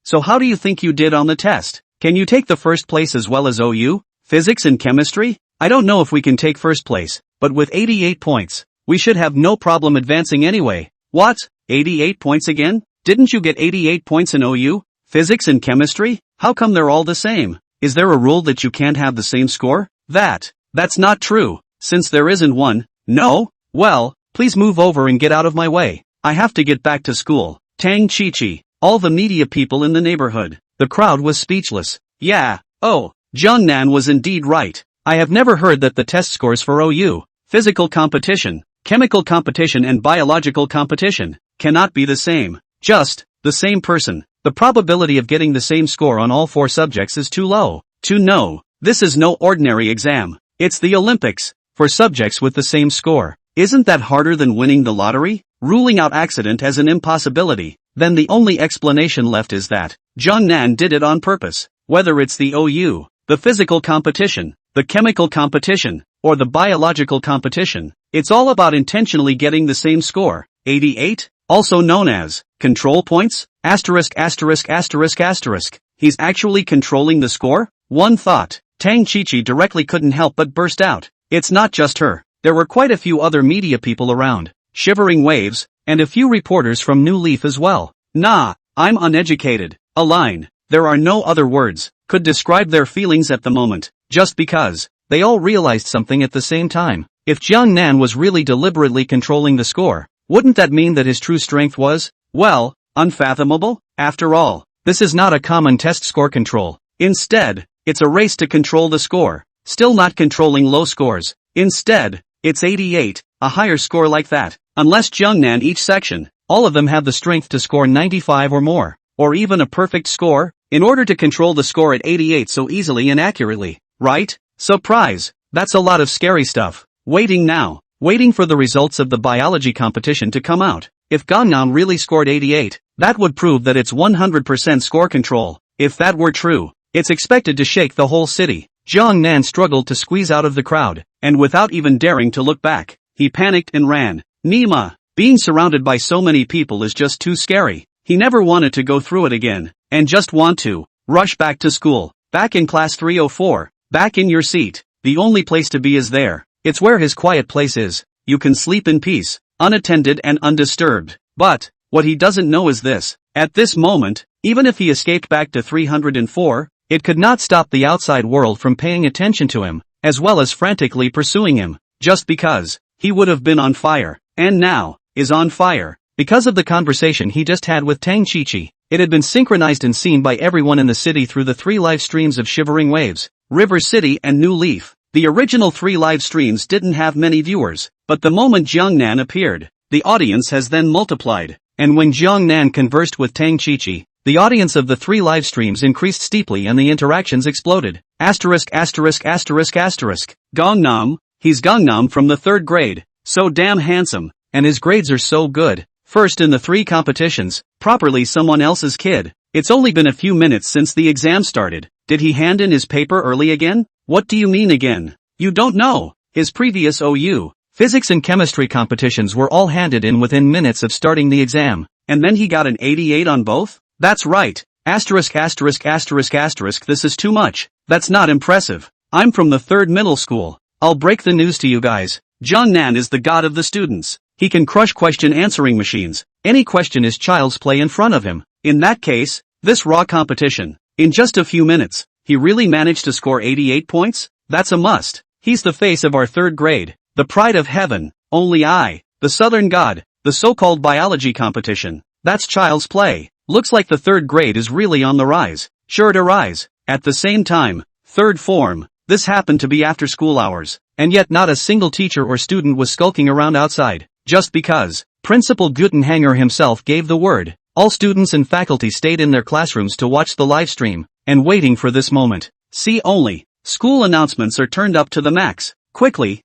[SPEAKER 1] So how do you think you did on the test? Can you take the first place as well as OU? Physics and chemistry? I don't know if we can take first place, but with 88 points, we should have no problem advancing anyway. What? 88 points again? Didn't you get 88 points in OU? Physics and chemistry? How come they're all the same? Is there a rule that you can't have the same score? That's not true, since there isn't one. No? Well, please move over and get out of my way. I have to get back to school. Tang Chichi. All the media people in the neighborhood. The crowd was speechless. Yeah, Jiangnan was indeed right. I have never heard that the test scores for OU, physical competition, chemical competition and biological competition, cannot be the same. Just, the same person. The probability of getting the same score on all 4 subjects is too low. This is no ordinary exam. It's the Olympics. For subjects with the same score. Isn't that harder than winning the lottery? Ruling out accident as an impossibility. Then the only explanation left is that Jiangnan did it on purpose. Whether it's the OU, the physical competition, the chemical competition, or the biological competition, it's all about intentionally getting the same score. 88? Also known as control points? Asterisk. He's actually controlling the score? One thought. Tang Chichi directly couldn't help but burst out. It's not just her. There were quite a few other media people around. Shivering Waves, and a few reporters from New Leaf as well. Nah, I'm uneducated. A line, there are no other words, could describe their feelings at the moment, just because they all realized something at the same time. If Jiang Nan was really deliberately controlling the score, wouldn't that mean that his true strength was, well, unfathomable? After all, this is not a common test score control. Instead, it's a race to control the score, still not controlling low scores. Instead, it's 88, a higher score like that. Unless Jiang Nan each section, all of them have the strength to score 95 or more, or even a perfect score, in order to control the score at 88 so easily and accurately, right? Surprise! That's a lot of scary stuff. Waiting now, waiting for the results of the biology competition to come out. If Gangnam really scored 88, that would prove that it's 100% score control. If that were true, it's expected to shake the whole city. Jiang Nan struggled to squeeze out of the crowd, and without even daring to look back, he panicked and ran. Nima, being surrounded by so many people is just too scary. He never wanted to go through it again, and just want to rush back to school, back in class 304, back in your seat. The only place to be is there. It's where his quiet place is. You can sleep in peace, unattended and undisturbed. But what he doesn't know is this. At this moment, even if he escaped back to 304, it could not stop the outside world from paying attention to him, as well as frantically pursuing him, just because he would have been on fire, and now is on fire, because of the conversation he just had with Tang Chichi. It had been synchronized and seen by everyone in the city through the 3 live streams of Shivering Waves, River City and New Leaf. The original 3 live streams didn't have many viewers, but the moment Jiang Nan appeared, the audience has then multiplied, and when Jiang Nan conversed with Tang Chichi, the audience of the 3 live streams increased steeply and the interactions exploded. Gangnam, he's Gangnam from the 3rd grade, so damn handsome, and his grades are so good. First in the 3 competitions, properly someone else's kid. It's only been a few minutes since the exam started. Did he hand in his paper early again? What do you mean again? You don't know. His previous OU, physics and chemistry competitions were all handed in within minutes of starting the exam, and then he got an 88 on both? That's right. This is too much. That's not impressive. I'm from the 3rd middle school. I'll break the news to you guys. Jiang Nan is the god of the students. He can crush question answering machines. Any question is child's play in front of him. In that case, this raw competition, in just a few minutes, he really managed to score 88 points? That's a must. He's the face of our 3rd grade, the pride of heaven, only I, the southern god, the so-called biology competition. That's child's play. Looks like the 3rd grade is really on the rise, sure to rise. At the same time, 3rd form, this happened to be after school hours, and yet not a single teacher or student was skulking around outside, just because. Principal Gutenhanger himself gave the word. All students and faculty stayed in their classrooms to watch the live stream, and waiting for this moment. See only, school announcements are turned up to the max. Quickly,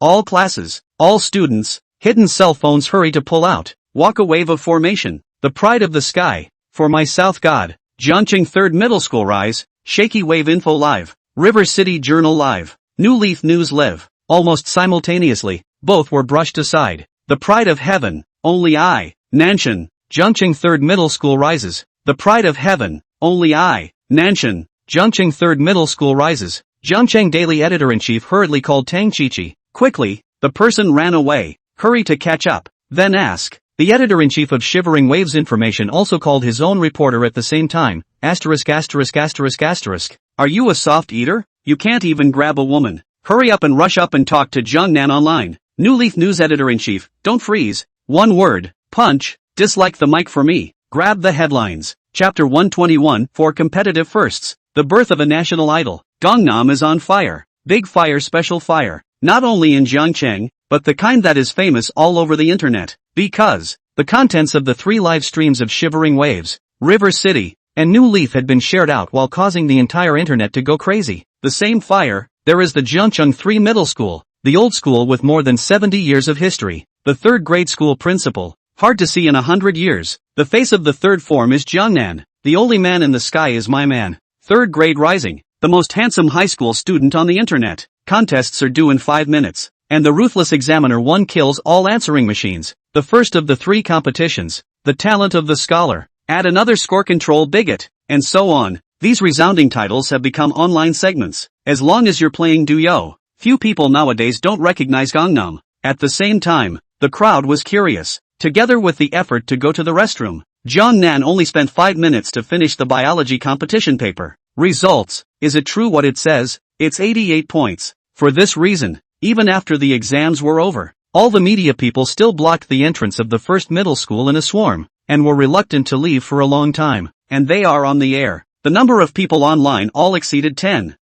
[SPEAKER 1] all classes, all students, hidden cell phones hurry to pull out. Walk a wave of formation. The pride of the sky, for my South God, Jiangqing 3rd Middle School Rise, Shaky Wave Info Live, River City Journal Live, New Leaf News Live. Almost simultaneously, both were brushed aside. The pride of heaven, only I, Nanshan, Jiangqing 3rd Middle School Rises. The pride of heaven, only I, Nanshan, Jiangqing 3rd Middle School Rises. Jiangcheng Daily Editor-in-Chief hurriedly called Tang Chichi. Quickly, the person ran away. Hurry to catch up, then ask. The editor-in-chief of Shivering Waves Information also called his own reporter at the same time. Are you a soft eater? You can't even grab a woman. Hurry up and rush up and talk to Jiang Nan online. New Leaf News Editor-in-Chief, don't freeze. One word, punch. Dislike the mic for me. Grab the headlines. Chapter 121, 4 competitive firsts. The birth of a national idol. Gangnam is on fire. Big fire, special fire. Not only in Jiangcheng, but the kind that is famous all over the internet. Because the contents of the 3 live streams of Shivering Waves, River City, and New Leaf had been shared out while causing the entire internet to go crazy. The same fire, there is the Jiangcheng 3 Middle School, the old school with more than 70 years of history. The 3rd grade school principal, hard to see in 100 years. The face of the 3rd form is Jiang Nan. The only man in the sky is my man. 3rd grade rising, the most handsome high school student on the internet. Contests are due in 5 minutes. And the ruthless examiner 1 kills all answering machines. The first of the 3 competitions, the talent of the scholar, add another score control bigot, and so on. These resounding titles have become online segments. As long as you're playing Duyo, few people nowadays don't recognize Gangnam. At the same time, the crowd was curious. Together with the effort to go to the restroom, Jiang Nan only spent 5 minutes to finish the biology competition paper. Results, is it true what it says? It's 88 points. For this reason, even after the exams were over. All the media people still blocked the entrance of the first middle school in a swarm, and were reluctant to leave for a long time, and they are on the air. The number of people online all exceeded 10,000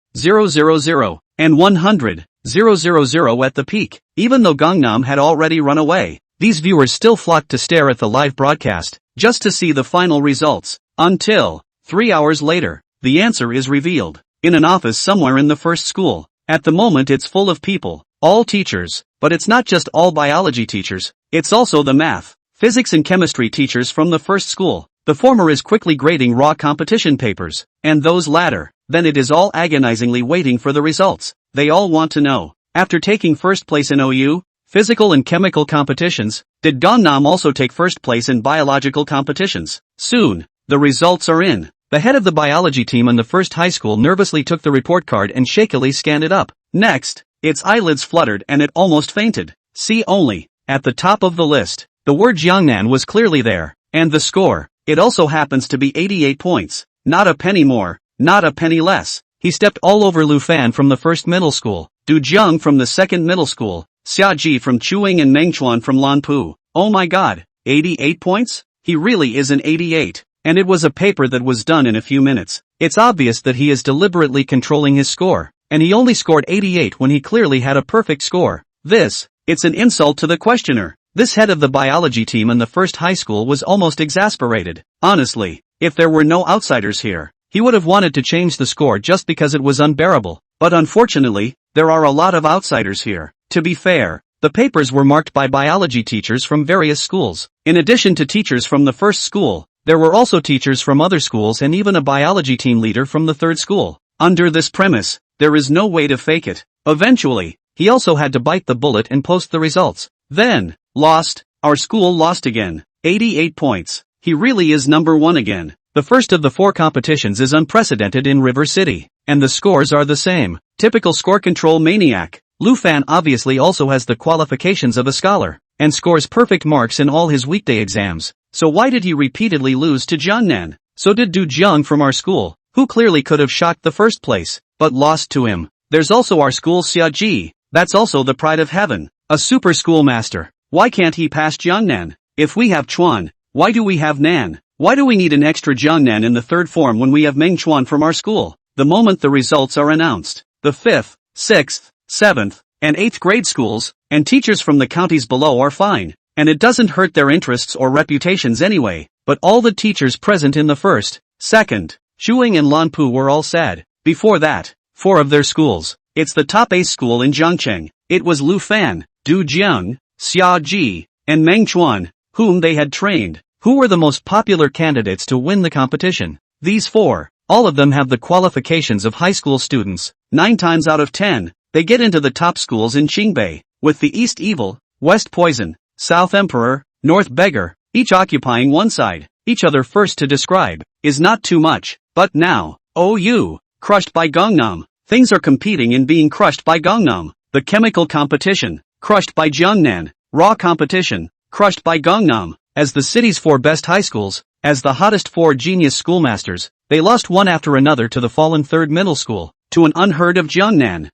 [SPEAKER 1] and 100,000 at the peak. Even though Gangnam had already run away, these viewers still flocked to stare at the live broadcast, just to see the final results. Until 3 hours later, the answer is revealed. In an office somewhere in the first school. At the moment it's full of people, all teachers, but it's not just all biology teachers, it's also the math, physics and chemistry teachers from the first school. The former is quickly grading raw competition papers, and those latter, then it is all agonizingly waiting for the results. They all want to know, after taking first place in OU, physical and chemical competitions, did Gangnam also take first place in biological competitions? Soon, the results are in. The head of the biology team in the first high school nervously took the report card and shakily scanned it up. Next, its eyelids fluttered and it almost fainted. See only, at the top of the list, the word Jiangnan was clearly there, and the score, it also happens to be 88 points. Not a penny more, not a penny less. He stepped all over Lu Fan from the first middle school, Du Jiang from the second middle school, Xia Ji from Chuing and Meng Chuan from Lanpu. Oh my god, 88 points? He really is an 88. And it was a paper that was done in a few minutes. It's obvious that he is deliberately controlling his score, and he only scored 88 when he clearly had a perfect score. It's an insult to the questioner. This head of the biology team in the first high school was almost exasperated. Honestly, if there were no outsiders here, he would have wanted to change the score just because it was unbearable. But unfortunately, there are a lot of outsiders here. To be fair, the papers were marked by biology teachers from various schools. In addition to teachers from the first school, there were also teachers from other schools and even a biology team leader from the third school. Under this premise, there is no way to fake it. Eventually, he also had to bite the bullet and post the results. Then, lost. Our school lost again. 88 points. He really is number one again. The first of the 4 competitions is unprecedented in River City, and the scores are the same. Typical score control maniac. Lu Fan obviously also has the qualifications of a scholar, and scores perfect marks in all his weekday exams. So why did he repeatedly lose to Jiangnan? So did Du Jiang from our school, who clearly could have shocked the first place, but lost to him. There's also our school Xia Ji, that's also the pride of heaven, a super schoolmaster. Why can't he pass Jiangnan? If we have Chuan, why do we have Nan? Why do we need an extra Jiangnan in the third form when we have Meng Chuan from our school? The moment the results are announced, the 5th, 6th, 7th, and 8th grade schools, and teachers from the counties below are fine. And it doesn't hurt their interests or reputations anyway, but all the teachers present in the first, second, Shuing and Lanpu were all sad. Before that, 4 of their schools. It's the top ace school in Zhangcheng. It was Lu Fan, Du Jiang, Xia Ji, and Meng Chuan, whom they had trained, who were the most popular candidates to win the competition. These 4, all of them have the qualifications of high school students. 9 times out of 10, they get into the top schools in Qingbei, with the East Evil, West Poison, South Emperor, North Beggar, each occupying one side. Each other first to describe, is not too much, but now, OU, crushed by Gangnam. Things are competing in being crushed by Gangnam. The chemical competition, crushed by Jiangnan. Raw competition, crushed by Gangnam. As the city's 4 best high schools, as the hottest 4 genius schoolmasters, they lost one after another to the fallen third middle school, to an unheard of Jiangnan.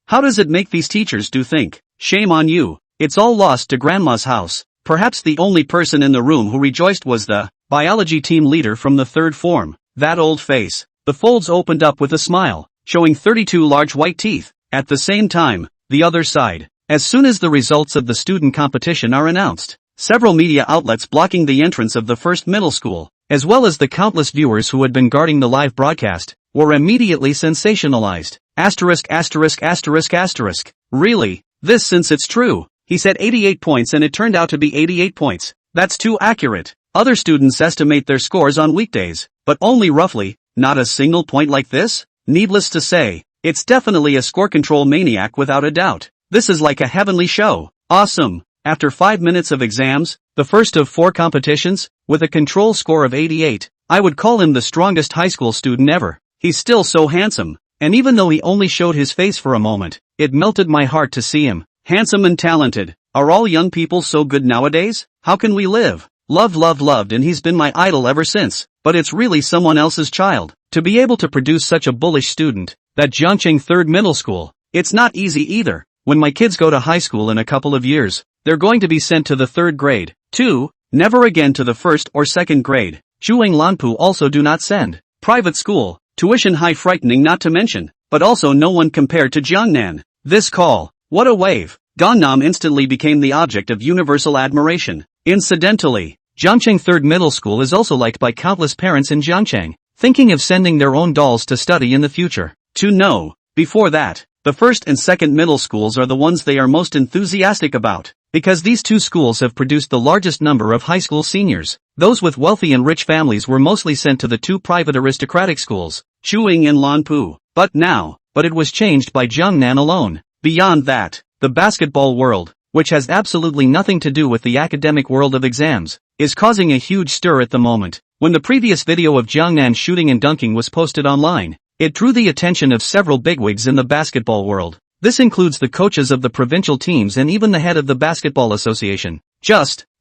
[SPEAKER 1] How does it make these teachers do think? Shame on you. It's all lost to Grandma's house. Perhaps the only person in the room who rejoiced was the biology team leader from the third form. That old face. The folds opened up with a smile, showing 32 large white teeth. At the same time, the other side. As soon as the results of the student competition are announced, several media outlets blocking the entrance of the first middle school, as well as the countless viewers who had been guarding the live broadcast, were immediately sensationalized. ********. Really? This since it's true. He said 88 points and it turned out to be 88 points. That's too accurate. Other students estimate their scores on weekdays, but only roughly, not a single point like this? Needless to say, it's definitely a score control maniac without a doubt. This is like a heavenly show. Awesome. After 5 minutes of exams, the first of 4 competitions, with a control score of 88, I would call him the strongest high school student ever. He's still so handsome, and even though he only showed his face for a moment, it melted my heart to see him. Handsome and talented. Are all young people so good nowadays? How can we live? Loved, and he's been my idol ever since. But it's really someone else's child. To be able to produce such a bullish student, that Jiangcheng third middle school, it's not easy either. when my kids go to high school in a couple of years, they're going to be sent to the 3rd grade. 2. Never again to the 1st or 2nd grade. Shuang Lanpu also do not send. Private school, tuition high frightening not to mention, but also no one compared to Jiangnan. This call, what a wave. Gangnam instantly became the object of universal admiration. Incidentally, Jiangcheng 3rd Middle School is also liked by countless parents in Jiangcheng, thinking of sending their own dolls to study in the future. To know, before that, the 1st and 2nd middle schools are the ones they are most enthusiastic about, because these two schools have produced the largest number of high school seniors. Those with wealthy and rich families were mostly sent to the two private aristocratic schools, Shuang and Lanpu. But it was changed by Jiangnan alone. Beyond that, the basketball world, which has absolutely nothing to do with the academic world of exams, is causing a huge stir at the moment. When the previous video of Jiangnan shooting and dunking was posted online, it drew the attention of several bigwigs in the basketball world. This includes the coaches of the provincial teams and even the head of the basketball association.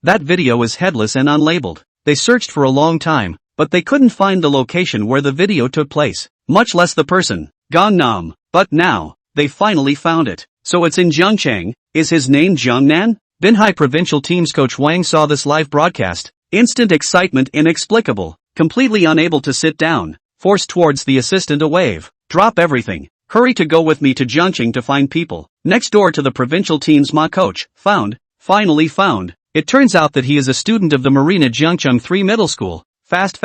[SPEAKER 1] That video is headless and unlabeled. They searched for a long time, but they couldn't find the location where the video took place, much less the person, Gangnam. But now, they finally found it. So it's in Jiangcheng. Is his name Jiangnan? Binhai provincial team's coach Wang saw this live broadcast. Instant excitement inexplicable, completely unable to sit down, forced towards the assistant a wave. Drop everything. Hurry to go with me to Jiangcheng to find people. Next door to the provincial team's Ma coach. Finally found. It turns out that he is a student of the Marina Jiangcheng 3 Middle School. Fast.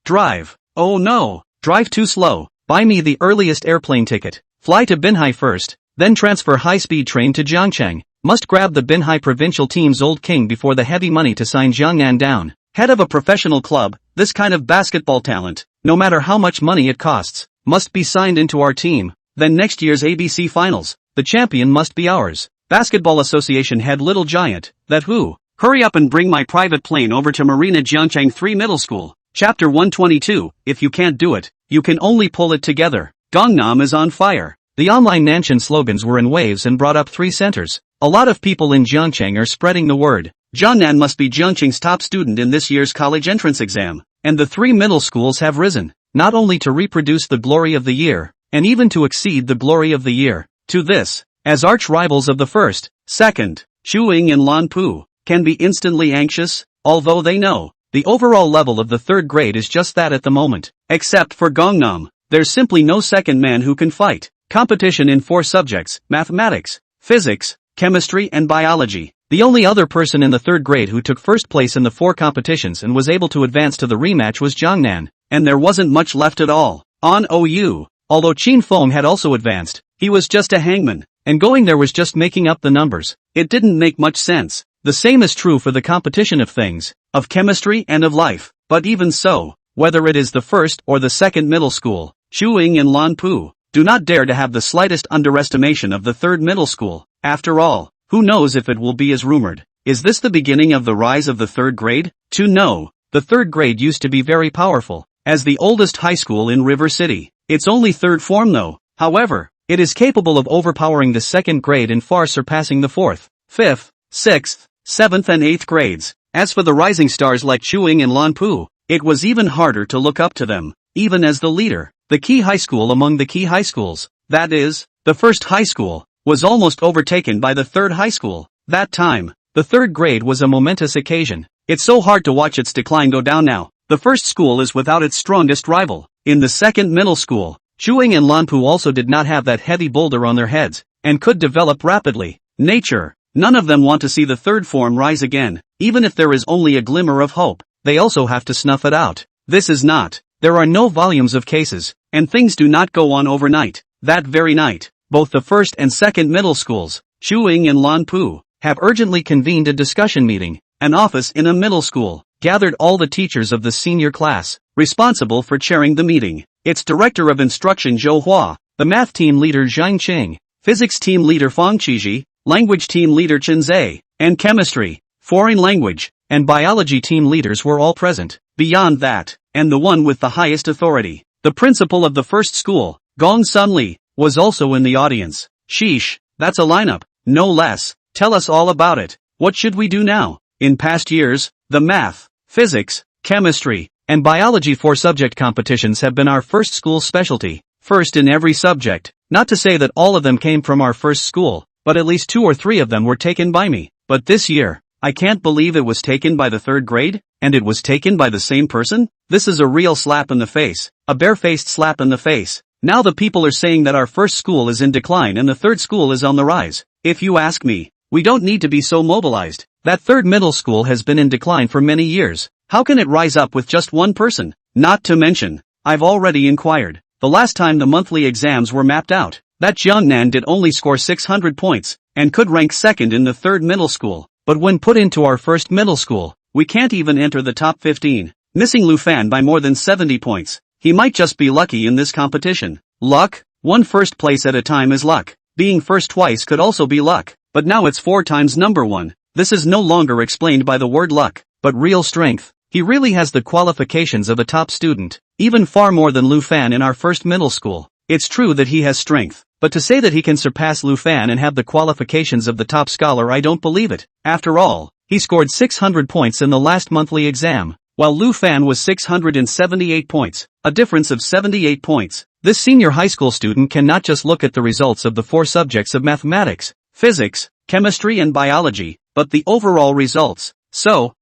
[SPEAKER 1] Drive. Oh no. Drive too slow. Buy me the earliest airplane ticket. Fly to Binhai first, then transfer high-speed train to Jiangcheng. Must grab the Binhai provincial team's old king before the heavy money to sign Jiangnan down. Head of a professional club, this kind of basketball talent, no matter how much money it costs, must be signed into our team. Then next year's ABC finals, the champion must be ours. Basketball Association head Little Giant, that who? Hurry up and bring my private plane over to Marina Jiangcheng 3 Middle School. Chapter 122, if you can't do it, you can only pull it together. Gangnam is on fire. The online Nanshan slogans were in waves and brought up 3 centers. A lot of people in Jiangcheng are spreading the word. Jiangnan must be Jiangcheng's top student in this year's college entrance exam. And the 3 middle schools have risen, not only to reproduce the glory of the year, and even to exceed the glory of the year. To this, as arch rivals of the 1st, 2nd, Shuang and Lanpu, can be instantly anxious, although they know, the overall level of the 3rd grade is just that at the moment. Except for Gangnam, there's simply no second man who can fight. Competition in 4 subjects, mathematics, physics, chemistry and biology. The only other person in the 3rd grade who took first place in the 4 competitions and was able to advance to the rematch was Jiangnan, and there wasn't much left at all. On OU, although Qin Feng had also advanced, he was just a hangman, and going there was just making up the numbers. It didn't make much sense. The same is true for the competition of things, of chemistry and of life. But even so, whether it is the 1st or the 2nd middle school, Shuang and Lanpu, do not dare to have the slightest underestimation of the 3rd middle school. After all, who knows if it will be as rumored. Is this the beginning of the rise of the 3rd grade? To know, the 3rd grade used to be very powerful. As the oldest high school in River City, it's only 3rd form though. However, it is capable of overpowering the 2nd grade and far surpassing the 4th, 5th, 6th, 7th and 8th grades. As for the rising stars like Shuang and Lanpu, it was even harder to look up to them, even as the leader. The key high school among the key high schools, that is, the 1st high school, was almost overtaken by the 3rd high school. That time, the 3rd grade was a momentous occasion. It's so hard to watch its decline go down now. The 1st school is without its strongest rival. In the 2nd middle school, Shuang and Lanpu also did not have that heavy boulder on their heads, and could develop rapidly. Nature. None of them want to see the 3rd form rise again, even if there is only a glimmer of hope. They also have to snuff it out. This is not. There are no volumes of cases, and things do not go on overnight. That very night, both the 1st and 2nd middle schools, Shuang and Lanpu, have urgently convened a discussion meeting. An office in a middle school gathered all the teachers of the senior class, responsible for chairing the meeting. Its director of instruction Zhou Hua, the math team leader Zhang Qing, physics team leader Fang Qizhi, language team leader Chen Zai, and chemistry, foreign language, and biology team leaders were all present. Beyond that, and the one with the highest authority, the principal of the 1st school, Gong Sunli, was also in the audience. Sheesh, that's a lineup, no less. Tell us all about it. What should we do now? In past years, the math, physics, chemistry, and biology 4-subject competitions have been our 1st school specialty. First in every subject. Not to say that all of them came from our 1st school, but at least 2 or 3 of them were taken by me. But this year, I can't believe it was taken by the 3rd grade, and it was taken by the same person? This is a real slap in the face, a barefaced slap in the face. Now the people are saying that our first school is in decline and the 3rd school is on the rise. If you ask me, we don't need to be so mobilized. That 3rd middle school has been in decline for many years. How can it rise up with just one person? Not to mention, I've already inquired. The last time the monthly exams were mapped out, that Jiangnan did only score 600 points, and could rank 2nd in the 3rd middle school. But when put into our 1st middle school, we can't even enter the top 15, missing Lu Fan by more than 70 points. He might just be lucky in this competition. Luck? One first place at a time is luck. Being first twice could also be luck, but now it's 4 times number 1. This is no longer explained by the word luck, but real strength. He really has the qualifications of a top student, even far more than Lu Fan in our 1st middle school. It's true that he has strength, but to say that he can surpass Lu Fan and have the qualifications of the top scholar, I don't believe it. After all, he scored 600 points in the last monthly exam, while Lu Fan was 678 points, a difference of 78 points. This senior high school student can not just look at the results of the 4 subjects of mathematics, physics, chemistry and biology, but the overall results. So,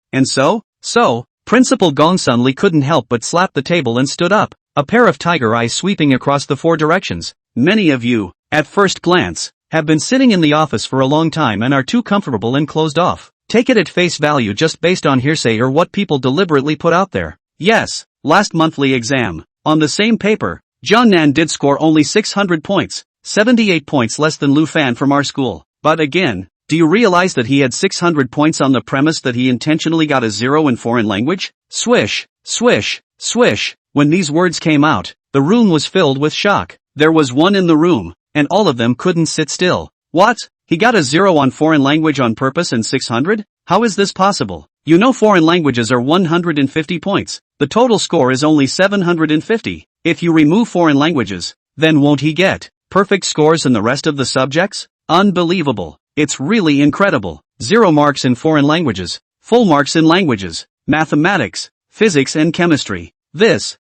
[SPEAKER 1] Principal Gongsun Li couldn't help but slap the table and stood up, a pair of tiger eyes sweeping across the 4 directions. Many of you, at first glance, have been sitting in the office for a long time and are too comfortable and closed off. Take it at face value just based on hearsay or what people deliberately put out there. Yes, last monthly exam, on the same paper, Jiangnan did score only 600 points, 78 points less than Lu Fan from our school. But again, do you realize that he had 600 points on the premise that he intentionally got a 0 in foreign language? Swish, swish, swish. When these words came out, the room was filled with shock. There was one in the room, and all of them couldn't sit still. What? He got a 0 on foreign language on purpose and 600? How is this possible? You know foreign languages are 150 points. The total score is only 750. If you remove foreign languages, then won't he get perfect scores in the rest of the subjects? Unbelievable. It's really incredible. 0 marks in foreign languages, full marks in languages, mathematics, physics and chemistry.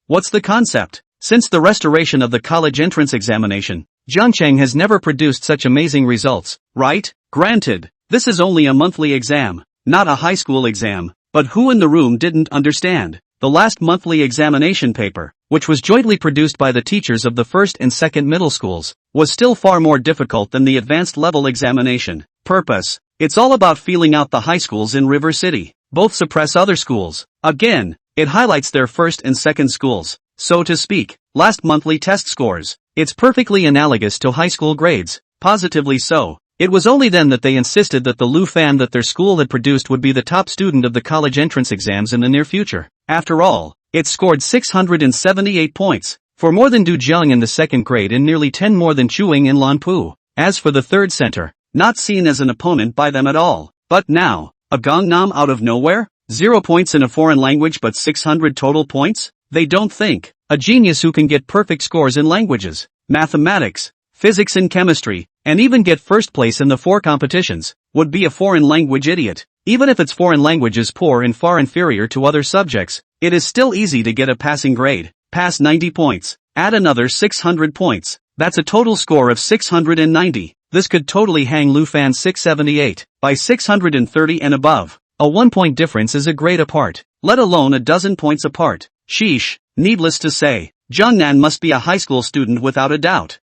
[SPEAKER 1] What's the concept? Since the restoration of the college entrance examination, Zhangcheng has never produced such amazing results, right? Granted, this is only a monthly exam, not a high school exam, but who in the room didn't understand? The last monthly examination paper, which was jointly produced by the teachers of the 1st and 2nd middle schools, was still far more difficult than the advanced level examination. Purpose: it's all about feeling out the high schools in River City. Both suppress other schools. Again, it highlights their 1st and 2nd schools, so to speak. Last monthly test scores. It's perfectly analogous to high school grades, positively so. It was only then that they insisted that the Lu Fan that their school had produced would be the top student of the college entrance exams in the near future. After all, it scored 678 points, for more than Du Jiang in the 2nd grade and nearly 10 more than Chuing in Lanpu. As for the 3rd center, not seen as an opponent by them at all. But now, a Gangnam out of nowhere? 0 points in a foreign language but 600 total points? They don't think. A genius who can get perfect scores in languages, mathematics, physics and chemistry, and even get first place in the 4 competitions, would be a foreign language idiot. Even if its foreign language is poor and far inferior to other subjects, it is still easy to get a passing grade. Pass 90 points, add another 600 points, that's a total score of 690. This could totally hang Lu Fan 678, by 630 and above. A 1-point difference is a grade apart, let alone a dozen points apart. Sheesh, needless to say, Jiangnan must be a high school student without a doubt.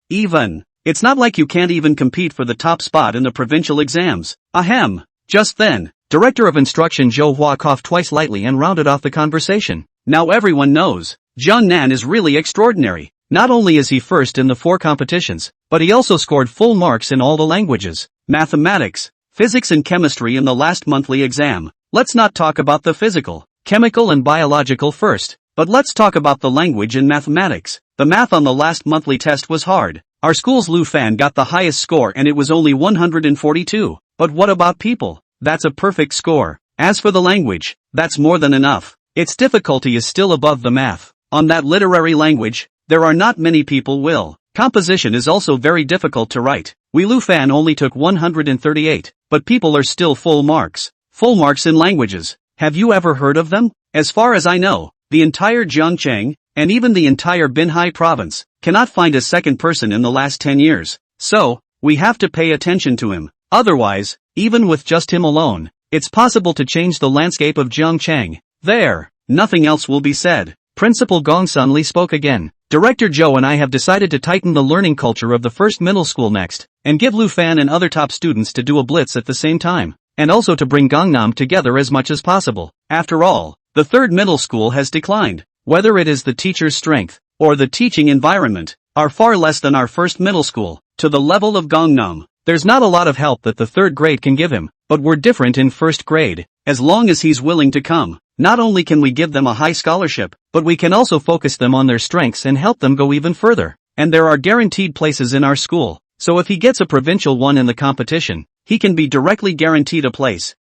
[SPEAKER 1] It's not like you can't even compete for the top spot in the provincial exams. Ahem. Just then, Director of Instruction Zhou Hua coughed twice lightly and rounded off the conversation. Now everyone knows, Jiangnan is really extraordinary. Not only is he first in the 4 competitions, but he also scored full marks in all the languages, mathematics, physics and chemistry in the last monthly exam. Let's not talk about the physical, chemical and biological first, but let's talk about the language and mathematics. The math on the last monthly test was hard. Our school's Lu Fan got the highest score and it was only 142. But what about people? That's a perfect score. As for the language, that's more than enough. Its difficulty is still above the math. On that literary language, there are not many people will. Composition is also very difficult to write. Lu Fan only took 138, but people are still full marks. Full marks in languages. Have you ever heard of them? As far as I know, the entire Jiangcheng, and even the entire Binhai province, cannot find a second person in the last 10 years. So, we have to pay attention to him. Otherwise, even with just him alone, it's possible to change the landscape of Zhongcheng. There, nothing else will be said. Principal Gong Sunli spoke again. Director Zhou and I have decided to tighten the learning culture of the first middle school next, and give Lu Fan and other top students to do a blitz at the same time, and also to bring Gangnam together as much as possible. After all, the third middle school has declined. Whether it is the teacher's strength, or the teaching environment, are far less than our first middle school, to the level of Gangnam. There's not a lot of help that the third grade can give him, but we're different in first grade. As long as he's willing to come, not only can we give them a high scholarship, but we can also focus them on their strengths and help them go even further. And there are guaranteed places in our school, so if he gets a provincial one in the competition, he can be directly guaranteed a place.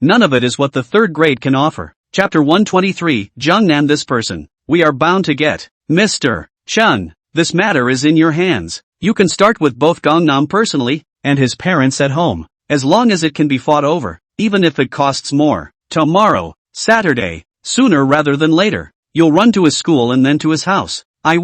[SPEAKER 1] None of it is what the third grade can offer. Chapter 123, Jiangnan. This person, we are bound to get. Mr. Chun, this matter is in your hands. You can start with both Gangnam personally, and his parents at home, as long as it can be fought over, even if it costs more. Tomorrow, Saturday, sooner rather than later, you'll run to his school and then to his house. I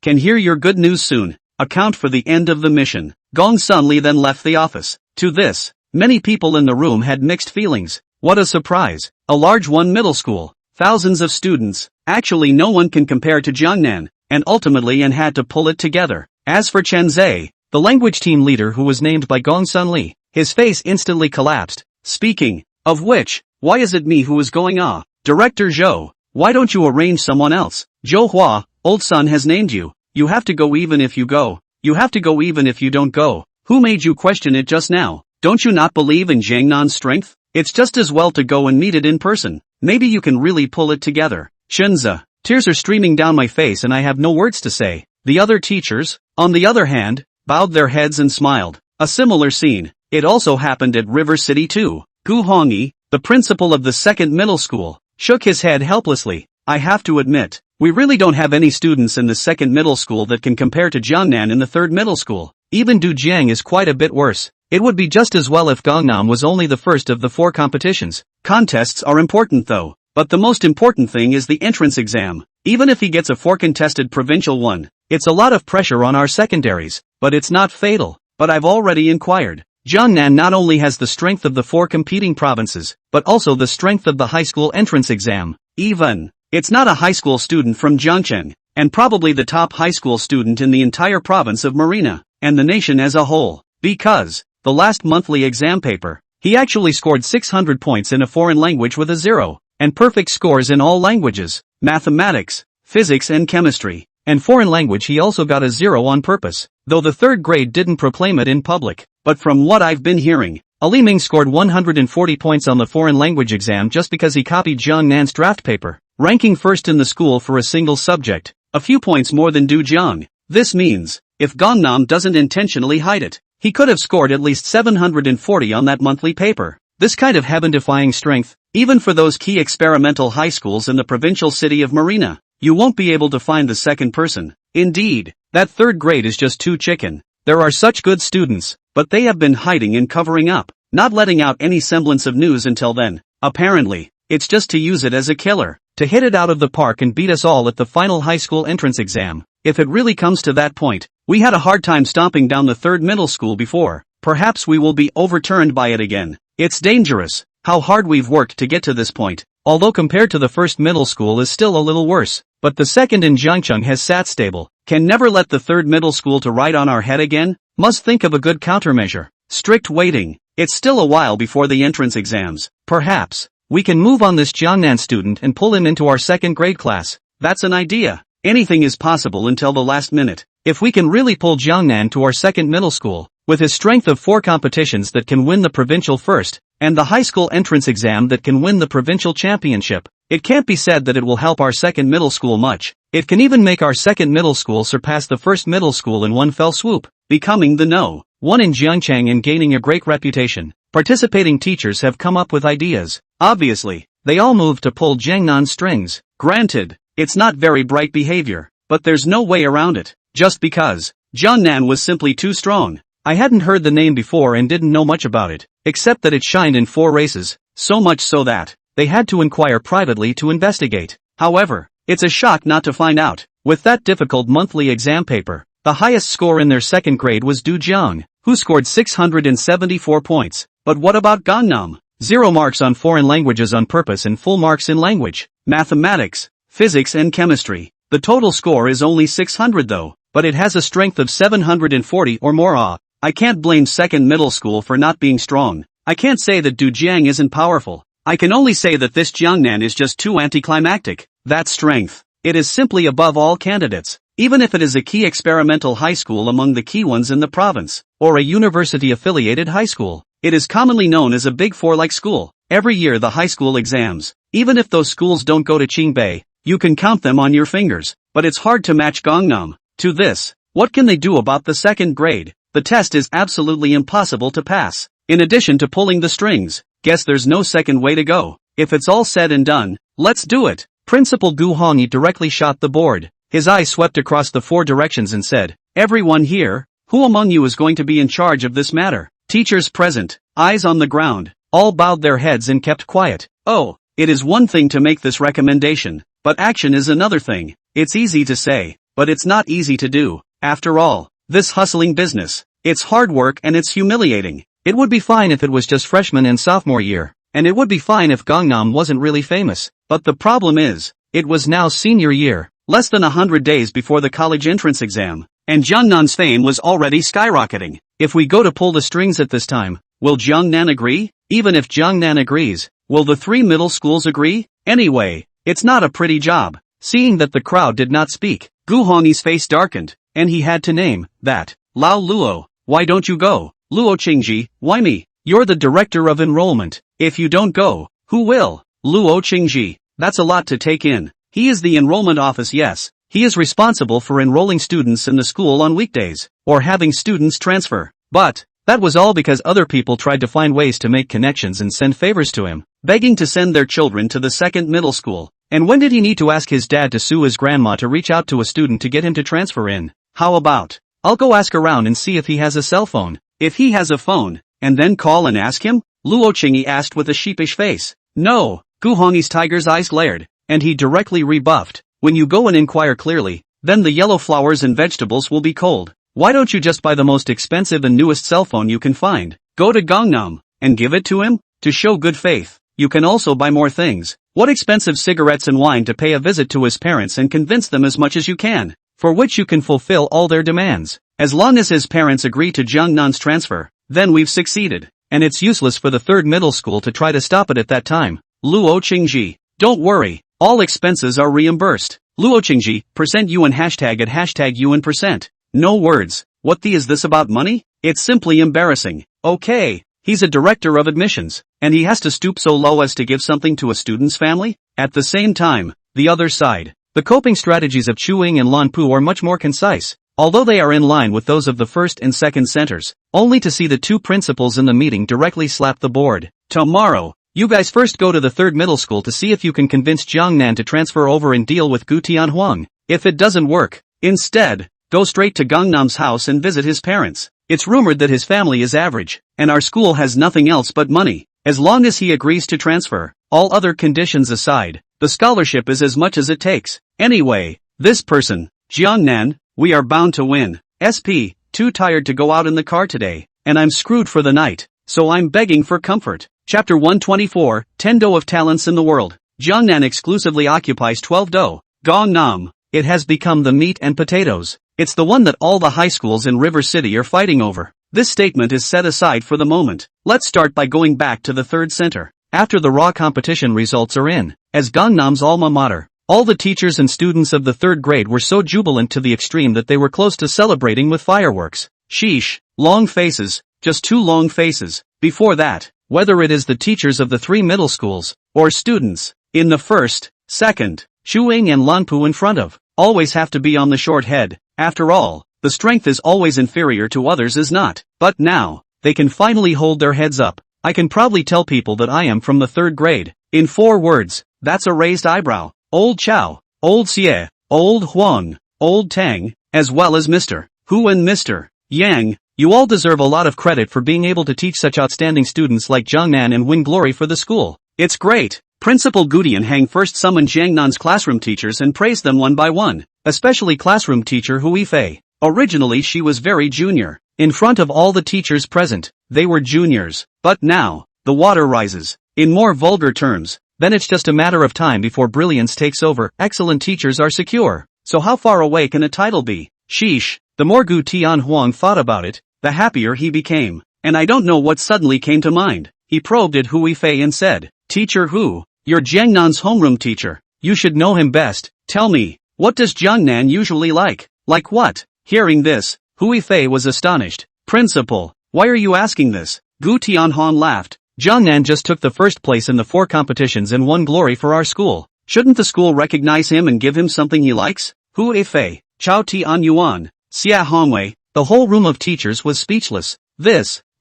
[SPEAKER 1] can hear your good news soon. Account for the end of the mission. Gong Sunli then left the office. To this, many people in the room had mixed feelings. What a surprise. A large middle school, thousands of students, actually no one can compare to Jiangnan, and ultimately had to pull it together. As for Chen Zhe, the language team leader who was named by Gong Sunli, his face instantly collapsed. Speaking of which, why is it me who is going ah? Director Zhou, why don't you arrange someone else? Zhou Hua, old son has named you. You have to go even if you go. You have to go even if you don't go. Who made you question it just now? Don't you not believe in Jiangnan's strength? It's just as well to go and meet it in person. Maybe you can really pull it together. Shenze, tears are streaming down my face and I have no words to say. The other teachers, on the other hand, bowed their heads and smiled. A similar scene, it also happened at River City too. Gu Hongyi, the principal of the second middle school, shook his head helplessly. I have to admit, we really don't have any students in the second middle school that can compare to Jiangnan in the third middle school. Even Dujiang is quite a bit worse. It would be just as well if Gangnam was only the first of the 4 competitions. Contests are important though, but the most important thing is the entrance exam. Even if he gets a 4-contested provincial one, it's a lot of pressure on our secondaries, but it's not fatal. But I've already inquired. Jiangnan not only has the strength of the 4 competing provinces, but also the strength of the high school entrance exam. It's not a high school student from Jiangcheng, and probably the top high school student in the entire province of Marina, and the nation as a whole, because the last monthly exam paper, he actually scored 600 points in a foreign language with a 0, and perfect scores in all languages, mathematics, physics and chemistry, and foreign language he also got a 0 on purpose, though the third grade didn't proclaim it in public. But from what I've been hearing, Ali Ming scored 140 points on the foreign language exam just because he copied Jiangnan's draft paper, ranking first in the school for a single subject, a few points more than Du Jiang. This means, if Gangnam doesn't intentionally hide it, he could have scored at least 740 on that monthly paper. This kind of heaven-defying strength, even for those key experimental high schools in the provincial city of Marina, you won't be able to find the second person. Indeed, that third grade is just too chicken. There are such good students, but they have been hiding and covering up, not letting out any semblance of news until then. Apparently, it's just to use it as a killer, to hit it out of the park and beat us all at the final high school entrance exam. If it really comes to that point, we had a hard time stomping down the third middle school before. Perhaps we will be overturned by it again. It's dangerous, how hard we've worked to get to this point, although compared to the first middle school is still a little worse. But the second in Jiangcheng has sat stable, can never let the third middle school to ride on our head again, must think of a good countermeasure. Strict waiting. It's still a while before the entrance exams. Perhaps we can move on this Jiangnan student and pull him into our second grade class. That's an idea. Anything is possible until the last minute. If we can really pull Jiangnan to our second middle school, with his strength of 4 competitions that can win the provincial first, and the high school entrance exam that can win the provincial championship, it can't be said that it will help our second middle school much. It can even make our second middle school surpass the first middle school in one fell swoop, becoming the No. 1 in Jiangcheng and gaining a great reputation. Participating teachers have come up with ideas. Obviously, they all move to pull Jiangnan's strings. Granted, it's not very bright behavior, but there's no way around it. Just because Jiangnan was simply too strong. I hadn't heard the name before and didn't know much about it, except that it shined in 4 races, so much so that they had to inquire privately to investigate. However, it's a shock not to find out. With that difficult monthly exam paper, the highest score in their second grade was Du Jiang. who scored 674 points. But what about Gangnam? 0 marks on foreign languages on purpose and full marks in language, mathematics, physics and chemistry. The total score is only 600 though, but it has a strength of 740 or more. I can't blame second middle school for not being strong. I can't say that Du Jiang isn't powerful. I can only say that this Jiangnan is just too anticlimactic. That's strength. It is simply above all candidates. Even if it is a key experimental high school among the key ones in the province, or a university-affiliated high school, it is commonly known as a Big Four-like school. Every year the high school exams, even if those schools don't go to Qingbei, you can count them on your fingers, but it's hard to match Gangnam. To this, what can they do about the second grade? The test is absolutely impossible to pass. In addition to pulling the strings, guess there's no second way to go. If it's all said and done, let's do it. Principal Gu Hongyi directly shot the board. His eyes swept across the 4 directions and said, "Everyone here, who among you is going to be in charge of this matter?" Teachers present, eyes on the ground, all bowed their heads and kept quiet. Oh, it is one thing to make this recommendation, but action is another thing. It's easy to say, but it's not easy to do. After all, this hustling business, it's hard work and it's humiliating. It would be fine if it was just freshman and sophomore year, and it would be fine if Gangnam wasn't really famous, but the problem is, it was now senior year. Less than 100 days before the college entrance exam, and Jiangnan's fame was already skyrocketing. If we go to pull the strings at this time, will Jiangnan agree? Even if Jiangnan agrees, will the 3 middle schools agree? Anyway, it's not a pretty job. Seeing that the crowd did not speak, Gu Hongyi's face darkened, and he had to name that. Lao Luo, why don't you go? Luo Qingji, why me? You're the director of enrollment. If you don't go, who will? Luo Qingji, that's a lot to take in. He is the enrollment office, yes. He is responsible for enrolling students in the school on weekdays, or having students transfer. But, that was all because other people tried to find ways to make connections and send favors to him, begging to send their children to the second middle school. And when did he need to ask his dad to sue his grandma to reach out to a student to get him to transfer in? How about, I'll go ask around and see if he has a cell phone. If he has a phone, and then call and ask him? Luo Qingyi asked with a sheepish face. No, Gu Hongyi's tiger's eyes glared. And he directly rebuffed, when you go and inquire clearly, then the yellow flowers and vegetables will be cold. Why don't you just buy the most expensive and newest cell phone you can find, go to Gangnam, and give it to him? To show good faith, you can also buy more things. What expensive cigarettes and wine to pay a visit to his parents and convince them as much as you can, for which you can fulfill all their demands. As long as his parents agree to Jiangnan's transfer, then we've succeeded, and it's useless for the 3rd middle school to try to stop it at that time. Luo Qingji, don't worry. All expenses are reimbursed. Luo Qingji, %UN hashtag at hashtag UN %. No words. What the is this about money? It's simply embarrassing. Okay, he's a director of admissions, and he has to stoop so low as to give something to a student's family? At the same time, the other side. The coping strategies of Chuing and Lanpu are much more concise, although they are in line with those of the 1st and 2nd centers, only to see the 2 principals in the meeting directly slap the board. Tomorrow, you guys first go to the 3rd middle school to see if you can convince Jiangnan to transfer over and deal with Gu Tianhuang. If it doesn't work, instead, go straight to Gangnam's house and visit his parents. It's rumored that his family is average, and our school has nothing else but money. As long as he agrees to transfer, all other conditions aside, the scholarship is as much as it takes. Anyway, this person, Jiangnan, we are bound to win. SP, too tired to go out in the car today, and I'm screwed for the night, so I'm begging for comfort. Chapter 124, 10 do of talents in the world. Jiangnan exclusively occupies 12 do. Gangnam. It has become the meat and potatoes. It's the one that all the high schools in River City are fighting over. This statement is set aside for the moment. Let's start by going back to the 3rd center. After the raw competition results are in, as Gangnam's alma mater, all the teachers and students of the 3rd grade were so jubilant to the extreme that they were close to celebrating with fireworks. Sheesh, long faces, just 2 long faces. Before that, whether it is the teachers of the 3 middle schools, or students, in the 1st, 2nd, Chuing and Lanpu in front of, always have to be on the short head. After all, the strength is always inferior to others is not. But now, they can finally hold their heads up. I can proudly tell people that I am from the 3rd grade. In 4 words, that's a raised eyebrow. Old Chow, Old Xie, Old Huang, Old Tang, as well as Mr. Hu and Mr. Yang. You all deserve a lot of credit for being able to teach such outstanding students like Jiangnan and win glory for the school. It's great. Principal Gudian Hang first summoned Jiangnan's classroom teachers and praised them one by one, especially classroom teacher Hui Fei. Originally she was very junior. in front of all the teachers present. They were juniors. But now, the water rises. In more vulgar terms, then it's just a matter of time before brilliance takes over. Excellent teachers are secure. So how far away can a title be? Sheesh. The more Gu Tianhuang thought about it, the happier he became. And I don't know what suddenly came to mind. He probed at Hui Fei and said, Teacher Hu, you're Jiangnan's homeroom teacher. You should know him best. Tell me, what does Jiangnan usually like? Like what? Hearing this, Hui Fei was astonished. Principal, why are you asking this? Gu Tianhuang laughed. Jiangnan just took the first place in the 4 competitions and won glory for our school. Shouldn't the school recognize him and give him something he likes? Hui Fei, Chao Tianyuan, Xia Hongwei, the whole room of teachers was speechless.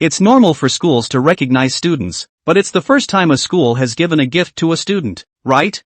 [SPEAKER 1] It's normal for schools to recognize students, but it's the first time a school has given a gift to a student, right?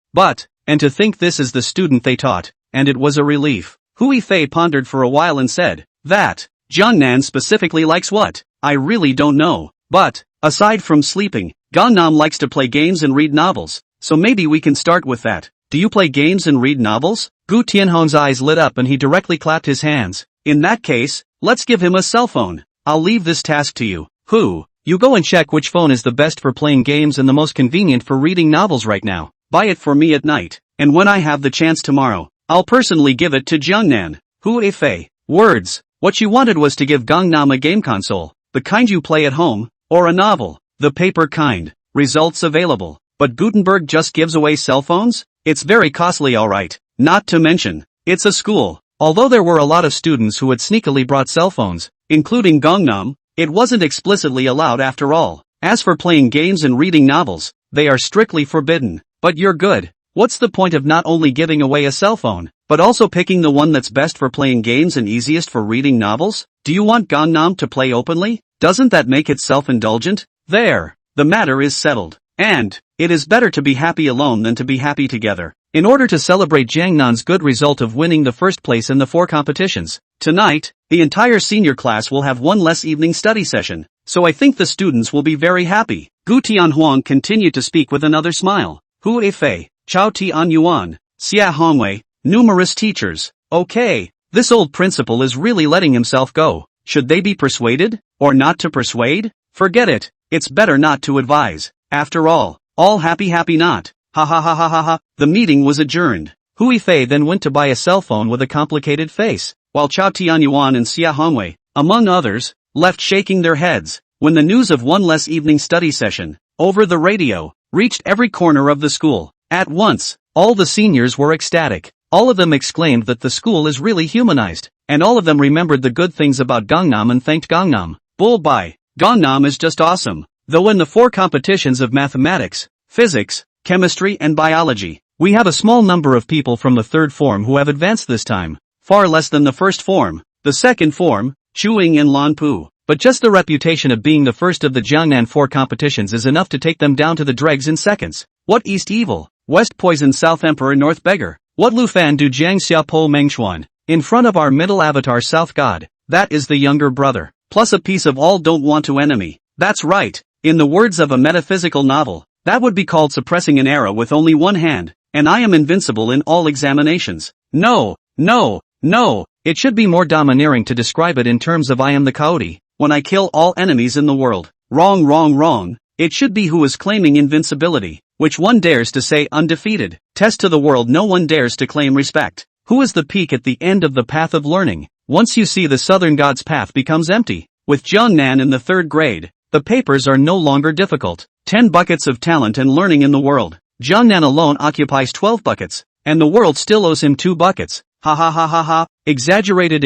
[SPEAKER 1] And to think this is the student they taught, and it was a relief. Hui Fei pondered for a while and said, that, Jiangnan specifically likes what? I really don't know. But, aside from sleeping, Gangnam likes to play games and read novels, so maybe we can start with that. Do you play games and read novels? Gu Tianhong's eyes lit up and he directly clapped his hands. In that case, let's give him a cell phone. I'll leave this task to you. Hu, you go and check which phone is the best for playing games and the most convenient for reading novels right now. Buy it for me at night, and when I have the chance tomorrow, I'll personally give it to Jiangnan. Hui Fei. Words. What she wanted was to give Gangnam a game console, the kind you play at home, or a novel, the paper kind. Results available. But Gutenberg just gives away cell phones? It's very costly, alright. Not to mention, it's a school. Although there were a lot of students who had sneakily brought cell phones, including Gangnam, it wasn't explicitly allowed after all. As for playing games and reading novels, they are strictly forbidden. But you're good. What's the point of not only giving away a cell phone, but also picking the one that's best for playing games and easiest for reading novels? Do you want Gangnam to play openly? Doesn't that make it self-indulgent? There. The matter is settled. And, it is better to be happy alone than to be happy together. In order to celebrate Jiangnan's good result of winning the first place in the 4 competitions, tonight, the entire senior class will have one less evening study session, so I think the students will be very happy. Gu Tianhuang continued to speak with another smile. Hui Fei, Chao Tianyuan, Xia Hongwei, numerous teachers. Okay, this old principal is really letting himself go. Should they be persuaded, or not to persuade? Forget it, it's better not to advise. After all happy not. Ha ha ha ha ha ha. The meeting was adjourned. Hui Fei then went to buy a cell phone with a complicated face, while Chao Tianyuan and Xia Hongwei, among others, left shaking their heads, when the news of one less evening study session, over the radio, reached every corner of the school. At once, all the seniors were ecstatic. All of them exclaimed that the school is really humanized, and all of them remembered the good things about Gangnam and thanked Gangnam. Bull-bye. Gangnam is just awesome. Though in the 4 competitions of mathematics, physics, chemistry and biology, we have a small number of people from the 3rd form who have advanced this time, far less than the 1st form, the 2nd form, Chuing and Lanpu. But just the reputation of being the first of the Jiangnan 4 competitions is enough to take them down to the dregs in seconds. What East evil, West poison, South emperor, North beggar? What Lufan do Jiang Xiaopo Mengshuan? In front of our middle avatar South god, that is the younger brother, plus a piece of all don't want to enemy. That's right, in the words of a metaphysical novel, that would be called suppressing an arrow with only one hand, and I am invincible in all examinations. No, it should be more domineering to describe it in terms of I am the Kaoti, when I kill all enemies in the world. Wrong. It should be who is claiming invincibility, which one dares to say undefeated. Test to the world, no one dares to claim respect. Who is the peak at the end of the path of learning? Once you see the southern god's path becomes empty. With Jiangnan in the 3rd grade, the papers are no longer difficult. 10 buckets of talent and learning in the world. Jiangnan alone occupies 12 buckets, and the world still owes him 2 buckets. Ha ha ha ha ha. Exaggerated.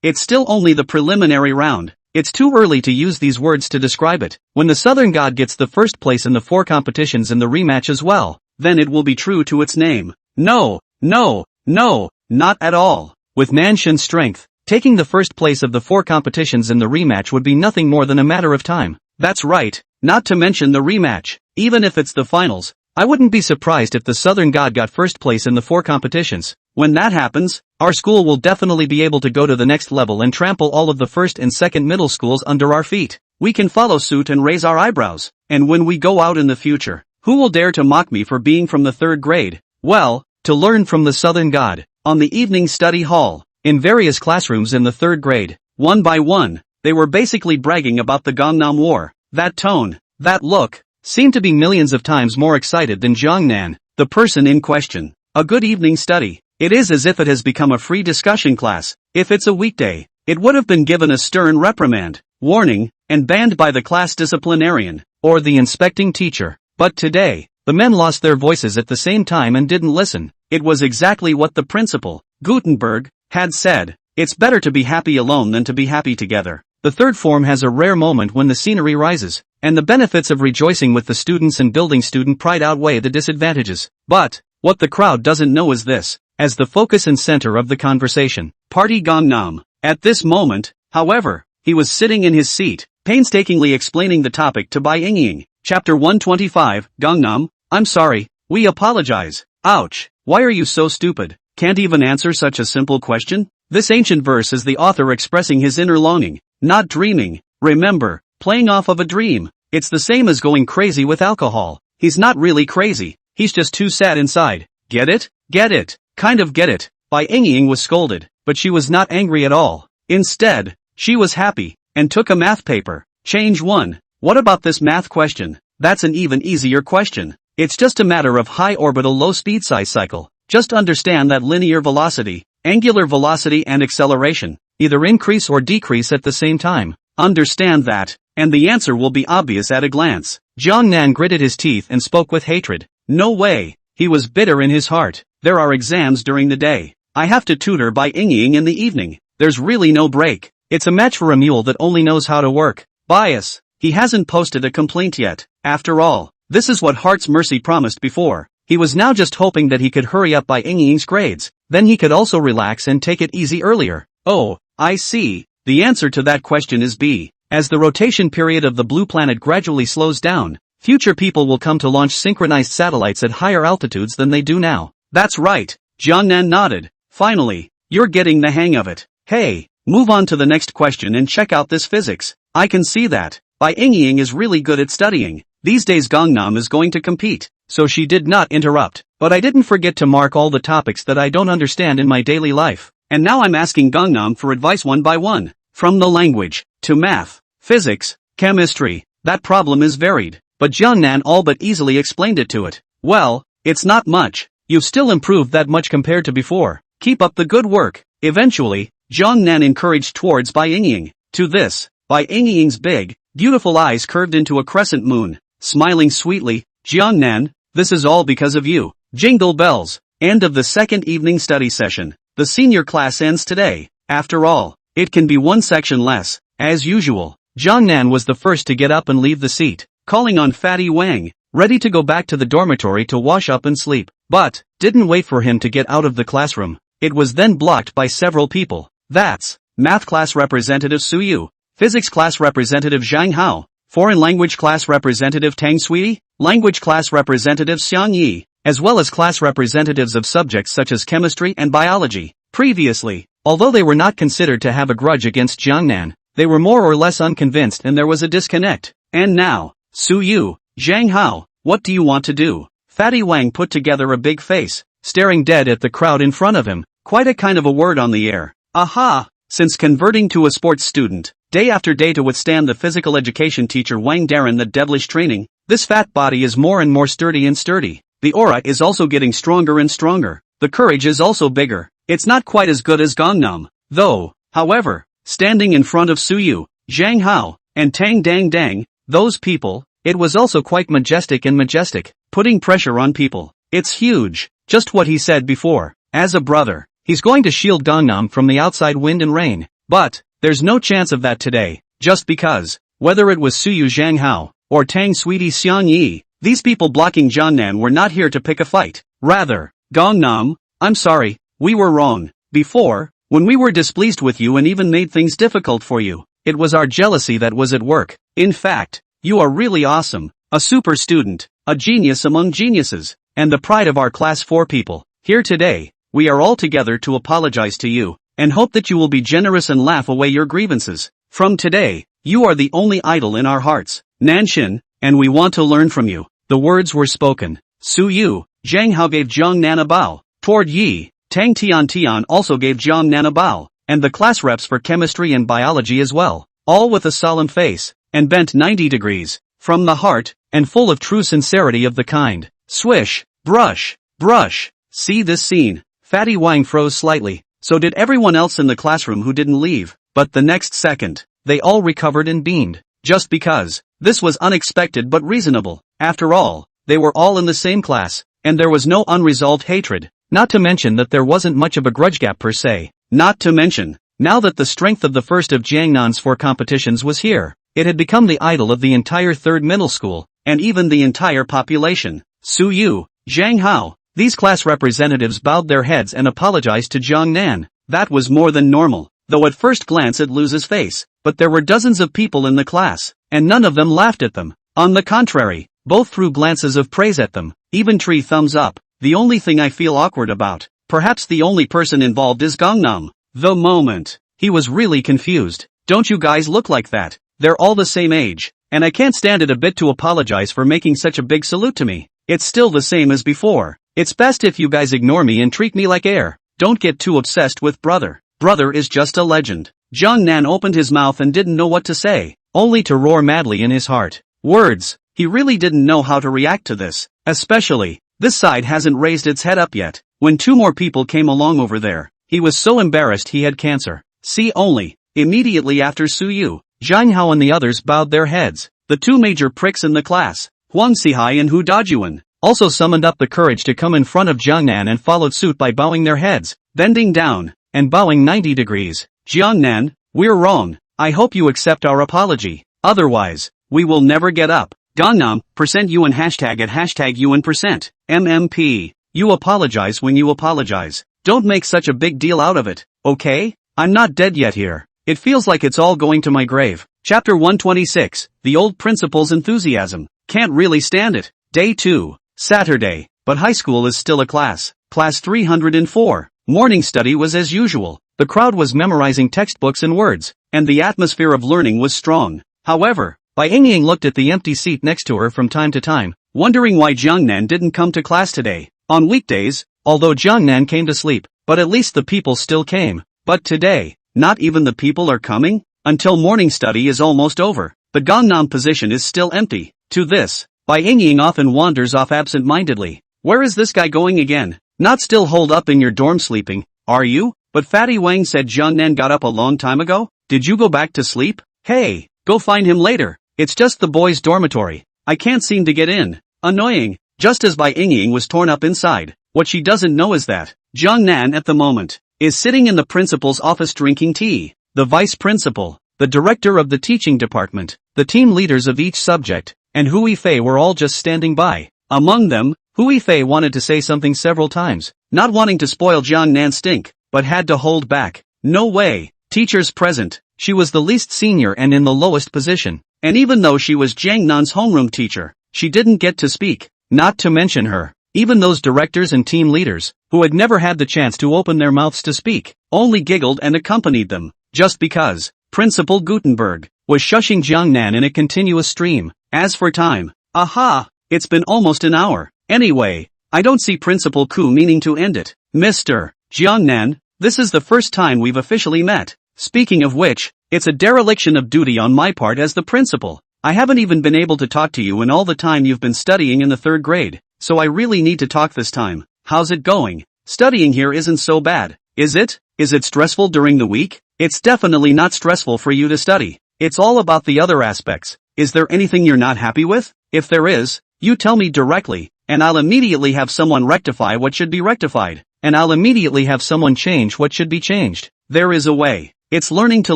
[SPEAKER 1] It's still only the preliminary round. It's too early to use these words to describe it. When the Southern God gets the first place in the 4 competitions in the rematch as well, then it will be true to its name. No, not at all. With Nanshan's strength, taking the first place of the 4 competitions in the rematch would be nothing more than a matter of time. That's right, not to mention the rematch. Even if it's the finals, I wouldn't be surprised if the Southern God got first place in the 4 competitions. When that happens, our school will definitely be able to go to the next level and trample all of the 1st and 2nd middle schools under our feet. We can follow suit and raise our eyebrows. And when we go out in the future, who will dare to mock me for being from the 3rd grade? Well, to learn from the Southern God, on the evening study hall, in various classrooms in the 3rd grade, one by one. They were basically bragging about the Gangnam War. That tone, that look, seemed to be millions of times more excited than Jiangnan, the person in question. A good evening study. It is as if it has become a free discussion class. If it's a weekday, it would have been given a stern reprimand, warning, and banned by the class disciplinarian, or the inspecting teacher. But today, the men lost their voices at the same time and didn't listen. It was exactly what the principal, Gutenberg, had said. It's better to be happy alone than to be happy together. The third form has a rare moment when the scenery rises, and the benefits of rejoicing with the students and building student pride outweigh the disadvantages. But, what the crowd doesn't know is this, as the focus and center of the conversation, Party Gangnam. At this moment, however, he was sitting in his seat, painstakingly explaining the topic to Bai Yingying. Chapter 125, Gangnam, I'm sorry, we apologize. Ouch, why are you so stupid? Can't even answer such a simple question? This ancient verse is the author expressing his inner longing, not dreaming. Remember, playing off of a dream. It's the same as going crazy with alcohol. He's not really crazy, he's just too sad inside. Get it? Get it. Kind of get it. Bai Yingying was scolded, but she was not angry at all. Instead, she was happy, and took a math paper. Change 1. What about this math question? That's an even easier question. It's just a matter of high orbital low speed size cycle. Just understand that linear velocity, angular velocity and acceleration either increase or decrease at the same time. Understand that, and the answer will be obvious at a glance. Jiangnan gritted his teeth and spoke with hatred. No way. He was bitter in his heart. There are exams during the day. I have to tutor Bai Yingying in the evening. There's really no break. It's a match for a mule that only knows how to work. Bias. He hasn't posted a complaint yet. After all, this is what Heart's Mercy promised before. He was now just hoping that he could hurry up Bai Yingying's grades. Then he could also relax and take it easy earlier. Oh, I see. The answer to that question is B. As the rotation period of the blue planet gradually slows down, future people will come to launch synchronized satellites at higher altitudes than they do now. That's right. Jiangnan nodded. Finally, you're getting the hang of it. Hey, move on to the next question and check out this physics. I can see that. Bai Yingying is really good at studying. These days Gangnam is going to compete. So she did not interrupt. But I didn't forget to mark all the topics that I don't understand in my daily life. And now I'm asking Gangnam for advice one by one. From the language, to math, physics, chemistry, that problem is varied. But Jiangnan all but easily explained it to it. Well, it's not much. You've still improved that much compared to before. Keep up the good work. Eventually, Jiangnan encouraged towards Bai Yingying. To this, Bai Yingying's big, beautiful eyes curved into a crescent moon. Smiling sweetly, Jiangnan, this is all because of you. Jingle bells. End of the second evening study session. The senior class ends today. After all, it can be one section less. As usual, Jiangnan was the first to get up and leave the seat, calling on Fatty Wang, ready to go back to the dormitory to wash up and sleep. But, didn't wait for him to get out of the classroom. It was then blocked by several people. That's, Math class representative Su Yu, Physics class representative Zhang Hao, Foreign language class representative Tang Sui, language class representative Xiang Yi, as well as class representatives of subjects such as chemistry and biology. Previously, although they were not considered to have a grudge against Jiangnan, they were more or less unconvinced and there was a disconnect. And now, Su Yu, Zhang Hao, what do you want to do? Fatty Wang put together a big face, staring dead at the crowd in front of him, quite a kind of a word on the air. Aha! Since converting to a sports student, day after day to withstand the physical education teacher Wang Darren the devilish training, this fat body is more and more sturdy and sturdy. The aura is also getting stronger and stronger. The courage is also bigger. It's not quite as good as Gangnam, though. However, standing in front of Su Yu, Zhang Hao, and Tang Dang Dang, those people, it was also quite majestic and majestic, putting pressure on people. It's huge, just what he said before. As a brother, he's going to shield Gangnam from the outside wind and rain. But, there's no chance of that today, just because, whether it was Su Yu Zhang Hao, or Tang Sweetie Xiang Yi, these people blocking Jiangnan were not here to pick a fight. Rather, Gangnam, I'm sorry, we were wrong. Before, when we were displeased with you and even made things difficult for you, it was our jealousy that was at work. In fact, you are really awesome, a super student, a genius among geniuses, and the pride of our class 4 people. Here today, we are all together to apologize to you, and hope that you will be generous and laugh away your grievances. From today, you are the only idol in our hearts, Nanshin, and we want to learn from you. The words were spoken. Su Yu, Zhang Hao gave Jiangnan a bow. Toward Yi, Tang Tian Tian also gave Jiangnan a bow. and the class reps for chemistry and biology as well, all with a solemn face, and bent 90 degrees, from the heart, and full of true sincerity of the kind. Swish, brush, brush. See this scene. Fatty Wang froze slightly, so did everyone else in the classroom who didn't leave, but the next second, they all recovered and beamed. Just because. This was unexpected but reasonable. After all, they were all in the same class, and there was no unresolved hatred. Not to mention that there wasn't much of a grudge gap per se. Not to mention, now that the strength of the first of Jiangnan's 4 competitions was here, it had become the idol of the entire 3rd middle school, and even the entire population. Su Yu, Zhang Hao, these class representatives bowed their heads and apologized to Jiang Nan. That was more than normal, though at first glance it loses face, but there were dozens of people in the class, and none of them laughed at them. On the contrary, both threw glances of praise at them, even tree thumbs up. The only thing I feel awkward about, perhaps the only person involved, is Gangnam. The moment. He was really confused. Don't you guys look like that? They're all the same age, and I can't stand it a bit to apologize for making such a big salute to me. It's still the same as before. It's best if you guys ignore me and treat me like air. Don't get too obsessed with brother. Brother is just a legend. Jiang Nan opened his mouth and didn't know what to say, only to roar madly in his heart. Words. He really didn't know how to react to this, especially, this side hasn't raised its head up yet. When 2 more people came along over there, he was so embarrassed he had cancer. See only, immediately after Su Yu, Zhang Hao and the others bowed their heads. The 2 major pricks in the class, Huang Sihai and Hu Dajuan, also summoned up the courage to come in front of Jiangnan and followed suit by bowing their heads, bending down, and bowing 90 degrees. Jiangnan, we're wrong. I hope you accept our apology. Otherwise, we will never get up. Gangnam, %UN hashtag at hashtag UN %. MMP. You apologize when you apologize. Don't make such a big deal out of it, okay? I'm not dead yet here. It feels like it's all going to my grave. Chapter 126, The Old Principal's Enthusiasm. Can't really stand it. Day 2. Saturday. But high school is still a class. Class 304. Morning study was as usual. The crowd was memorizing textbooks and words, and the atmosphere of learning was strong. However, Bai Yingying looked at the empty seat next to her from time to time, wondering why Jiangnan didn't come to class today. On weekdays, although Jiangnan came to sleep, but at least the people still came. But today, not even the people are coming? Until morning study is almost over, the Gangnam position is still empty. To this, Bai Yingying often wanders off absent-mindedly. Where is this guy going again? Not still holed up in your dorm sleeping, are you? But Fatty Wang said Jiangnan got up a long time ago? Did you go back to sleep? Hey, go find him later. It's just the boys' dormitory. I can't seem to get in. Annoying. Just as Bai Yingying was torn up inside, what she doesn't know is that Jiangnan at the moment is sitting in the principal's office drinking tea. The vice principal, the director of the teaching department, the team leaders of each subject, and Hui Fei were all just standing by. Among them, Hui Fei wanted to say something several times, not wanting to spoil Jiangnan's stink, but had to hold back. No way. Teachers present. She was the least senior and in the lowest position. And even though she was Jiangnan's homeroom teacher, she didn't get to speak. Not to mention her. Even those directors and team leaders, who had never had the chance to open their mouths to speak, only giggled and accompanied them, just because Principal Gutenberg was shushing Jiangnan in a continuous stream. As for time, aha, it's been almost an hour. Anyway, I don't see Principal Ku meaning to end it. Mr. Jiangnan, this is the first time we've officially met. Speaking of which, it's a dereliction of duty on my part as the principal. I haven't even been able to talk to you in all the time you've been studying in the 3rd grade, so I really need to talk this time. How's it going? Studying here isn't so bad, is it? Is it stressful during the week? It's definitely not stressful for you to study. It's all about the other aspects. Is there anything you're not happy with? If there is, you tell me directly, and I'll immediately have someone rectify what should be rectified, and I'll immediately have someone change what should be changed. There is a way. It's learning to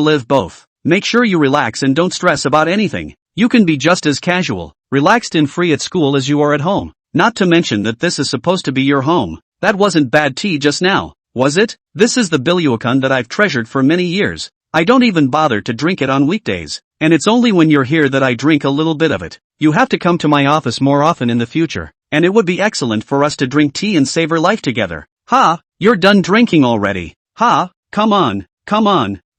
[SPEAKER 1] live both. Make sure you relax and don't stress about anything. You can be just as casual, relaxed and free at school as you are at home. Not to mention that this is supposed to be your home. That wasn't bad tea just now, was it? This is the bilyukan that I've treasured for many years. I don't even bother to drink it on weekdays, and it's only when you're here that I drink a little bit of it. You have to come to my office more often in the future, and it would be excellent for us to drink tea and savor life together. Ha, you're done drinking already. Ha, come on,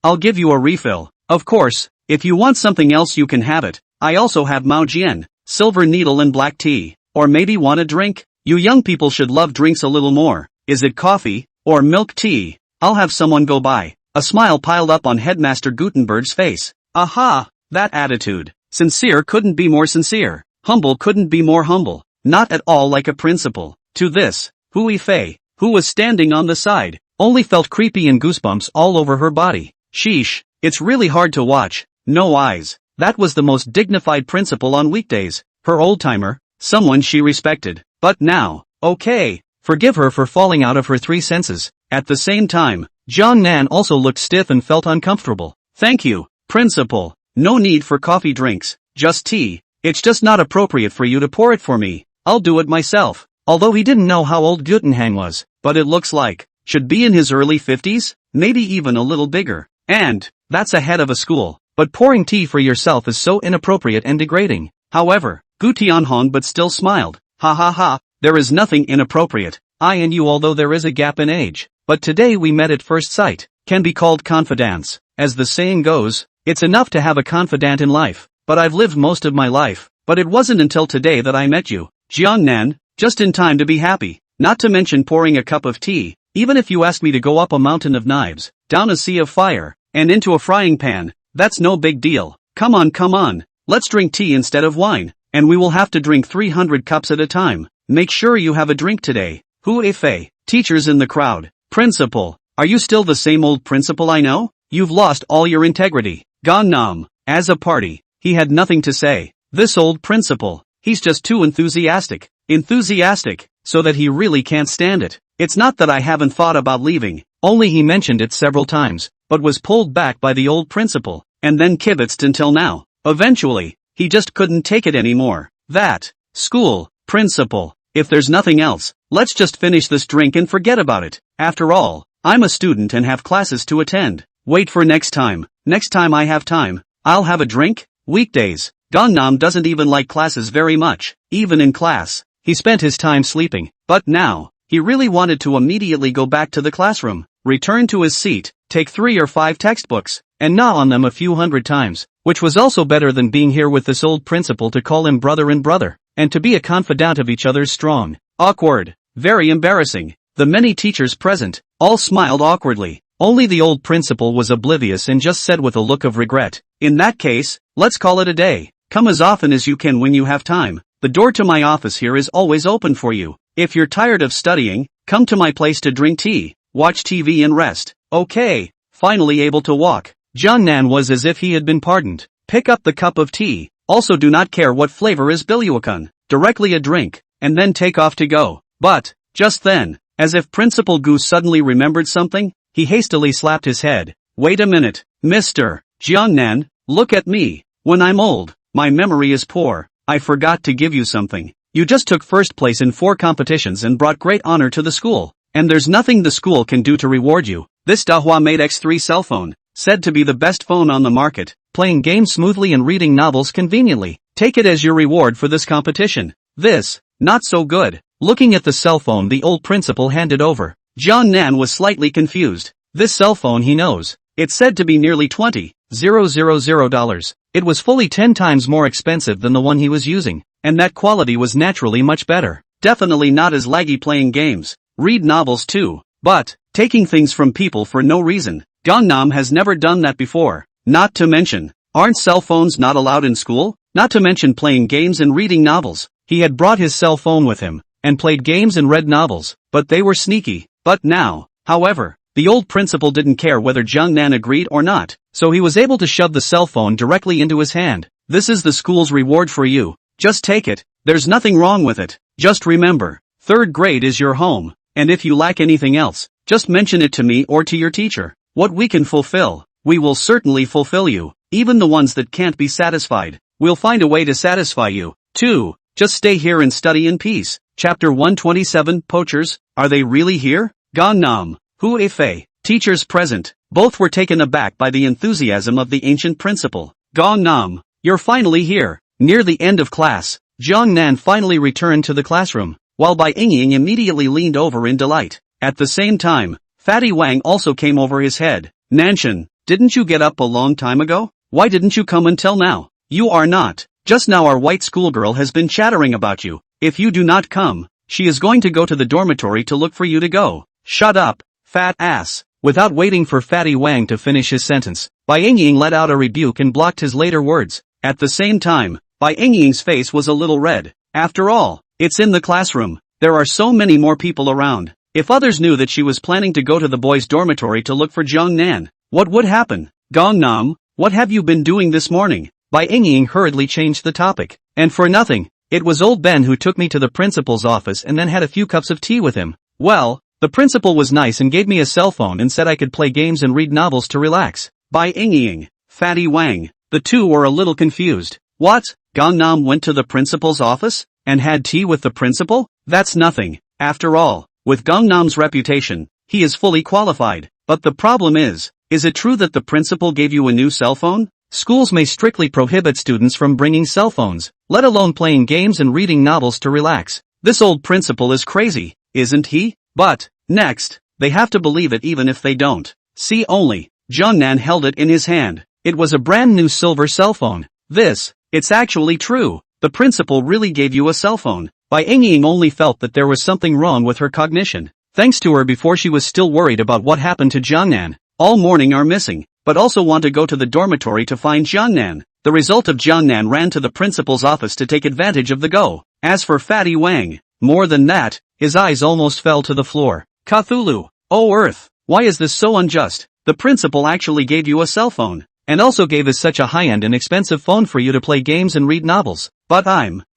[SPEAKER 1] I'll give you a refill. Of course, if you want something else you can have it. I also have Mao Jian, silver needle and black tea. Or maybe want a drink? You young people should love drinks a little more. Is it coffee, or milk tea? I'll have someone go buy. A smile piled up on Headmaster Gutenberg's face. Aha! That attitude. Sincere couldn't be more sincere. Humble couldn't be more humble. Not at all like a principal. To this, Hui Fei, who was standing on the side, only felt creepy and goosebumps all over her body. Sheesh, it's really hard to watch. No eyes. That was the most dignified principal on weekdays. Her old-timer, someone she respected. But now, okay, forgive her for falling out of her three senses. At the same time, Jiangnan also looked stiff and felt uncomfortable. Thank you, principal. No need for coffee drinks, just tea. It's just not appropriate for you to pour it for me. I'll do it myself. Although he didn't know how old Gutenhang was, but it looks like, should be in his early 50s, maybe even a little bigger. And, that's a head of a school. But pouring tea for yourself is so inappropriate and degrading. However, Gu Tianhong but still smiled. Ha ha ha, there is nothing inappropriate. I and you, although there is a gap in age. But today we met at first sight, can be called confidants. As the saying goes, it's enough to have a confidant in life. But I've lived most of my life, but it wasn't until today that I met you. Jiangnan, just in time to be happy. Not to mention pouring a cup of tea. Even if you asked me to go up a mountain of knives, down a sea of fire, and into a frying pan, that's no big deal. Come on, let's drink tea instead of wine, and we will have to drink 300 cups at a time. Make sure you have a drink today. Hu Fei, teachers in the crowd. Principal, are you still the same old principal I know? You've lost all your integrity. Gone nam. As a party, he had nothing to say. This old principal, he's just too enthusiastic. Enthusiastic, so that he really can't stand it. It's not that I haven't thought about leaving, only he mentioned it several times, but was pulled back by the old principal, and then kibitzed until now. Eventually, he just couldn't take it anymore. That school principal, if there's nothing else, let's just finish this drink and forget about it. After all, I'm a student and have classes to attend. Wait for next time. Next time I have time, I'll have a drink. Weekdays, Gangnam doesn't even like classes very much. Even in class, he spent his time sleeping. But now, he really wanted to immediately go back to the classroom, return to his seat, take 3 or 5 textbooks, and gnaw on them a few hundred times, which was also better than being here with this old principal to call him brother and brother, and to be a confidant of each other's strong. Awkward. Very embarrassing. The many teachers present, all smiled awkwardly. Only the old principal was oblivious and just said with a look of regret, in that case, let's call it a day. Come as often as you can when you have time. The door to my office here is always open for you. If you're tired of studying, come to my place to drink tea, watch TV and rest. Okay. Finally able to walk, Jiangnan was as if he had been pardoned. Pick up the cup of tea. Also do not care what flavor is bilyuakun. Directly a drink, and then take off to go. But, just then, as if Principal Gu suddenly remembered something, he hastily slapped his head. Wait a minute, Mr. Jiangnan, look at me. When I'm old, my memory is poor. I forgot to give you something. You just took first place in 4 competitions and brought great honor to the school. And there's nothing the school can do to reward you. This Dahua Mate X3 cell phone, said to be the best phone on the market, playing games smoothly and reading novels conveniently. Take it as your reward for this competition. This, not so good. Looking at the cell phone the old principal handed over, Jiangnan was slightly confused. This cell phone he knows. It's said to be nearly $20,000. It was fully 10 times more expensive than the one he was using, and that quality was naturally much better. Definitely not as laggy playing games. Read novels too. But, taking things from people for no reason. Gangnam has never done that before. Not to mention, aren't cell phones not allowed in school? Not to mention playing games and reading novels. He had brought his cell phone with him, and played games and read novels, but they were sneaky. But now, however, the old principal didn't care whether Jiangnan agreed or not, so he was able to shove the cell phone directly into his hand. This is the school's reward for you. Just take it. There's nothing wrong with it. Just remember, 3rd grade is your home, and if you lack anything else, just mention it to me or to your teacher. What we can fulfill, we will certainly fulfill you. Even the ones that can't be satisfied, we'll find a way to satisfy you, too. Just stay here and study in peace. Chapter 127 Poachers, are they really here? Gangnam, Hu Fei, teachers present, both were taken aback by the enthusiasm of the ancient principal. Gangnam, you're finally here. Near the end of class, Jiangnan finally returned to the classroom, while Bai Yingying immediately leaned over in delight. At the same time, Fatty Wang also came over his head. Nanshan, didn't you get up a long time ago? Why didn't you come until now? You are not. Just now our white schoolgirl has been chattering about you. If you do not come, she is going to go to the dormitory to look for you to go. Shut up, fat ass. Without waiting for Fatty Wang to finish his sentence, Bai Yingying let out a rebuke and blocked his later words. At the same time, Bai Yingying's face was a little red. After all, it's in the classroom. There are so many more people around. If others knew that she was planning to go to the boys' dormitory to look for Jiang Nan, what would happen? Gangnam, what have you been doing this morning? Bai Yingying hurriedly changed the topic. And for nothing, it was old Ben who took me to the principal's office and then had a few cups of tea with him. Well, the principal was nice and gave me a cell phone and said I could play games and read novels to relax. Bai Yingying, Fatty Wang, the two were a little confused. What? Gangnam went to the principal's office? And had tea with the principal? That's nothing. After all, with Gangnam's reputation, he is fully qualified. But the problem is it true that the principal gave you a new cell phone? Schools may strictly prohibit students from bringing cell phones, let alone playing games and reading novels to relax. This old principal is crazy, isn't he? But, next, they have to believe it even if they don't. See only, Jiangnan held it in his hand. It was a brand new silver cell phone. It's actually true. The principal really gave you a cell phone. Bai Yingying only felt that there was something wrong with her cognition. Thanks to her before she was still worried about what happened to Jiangnan. All morning are missing, but also want to go to the dormitory to find Jiangnan. The result of Jiangnan ran to the principal's office to take advantage of the go. As for Fatty Wang, more than that, his eyes almost fell to the floor. Cthulhu, oh Earth, why is this so unjust? The principal actually gave you a cell phone, and also gave us such a high-end and expensive phone for you to play games and read novels. But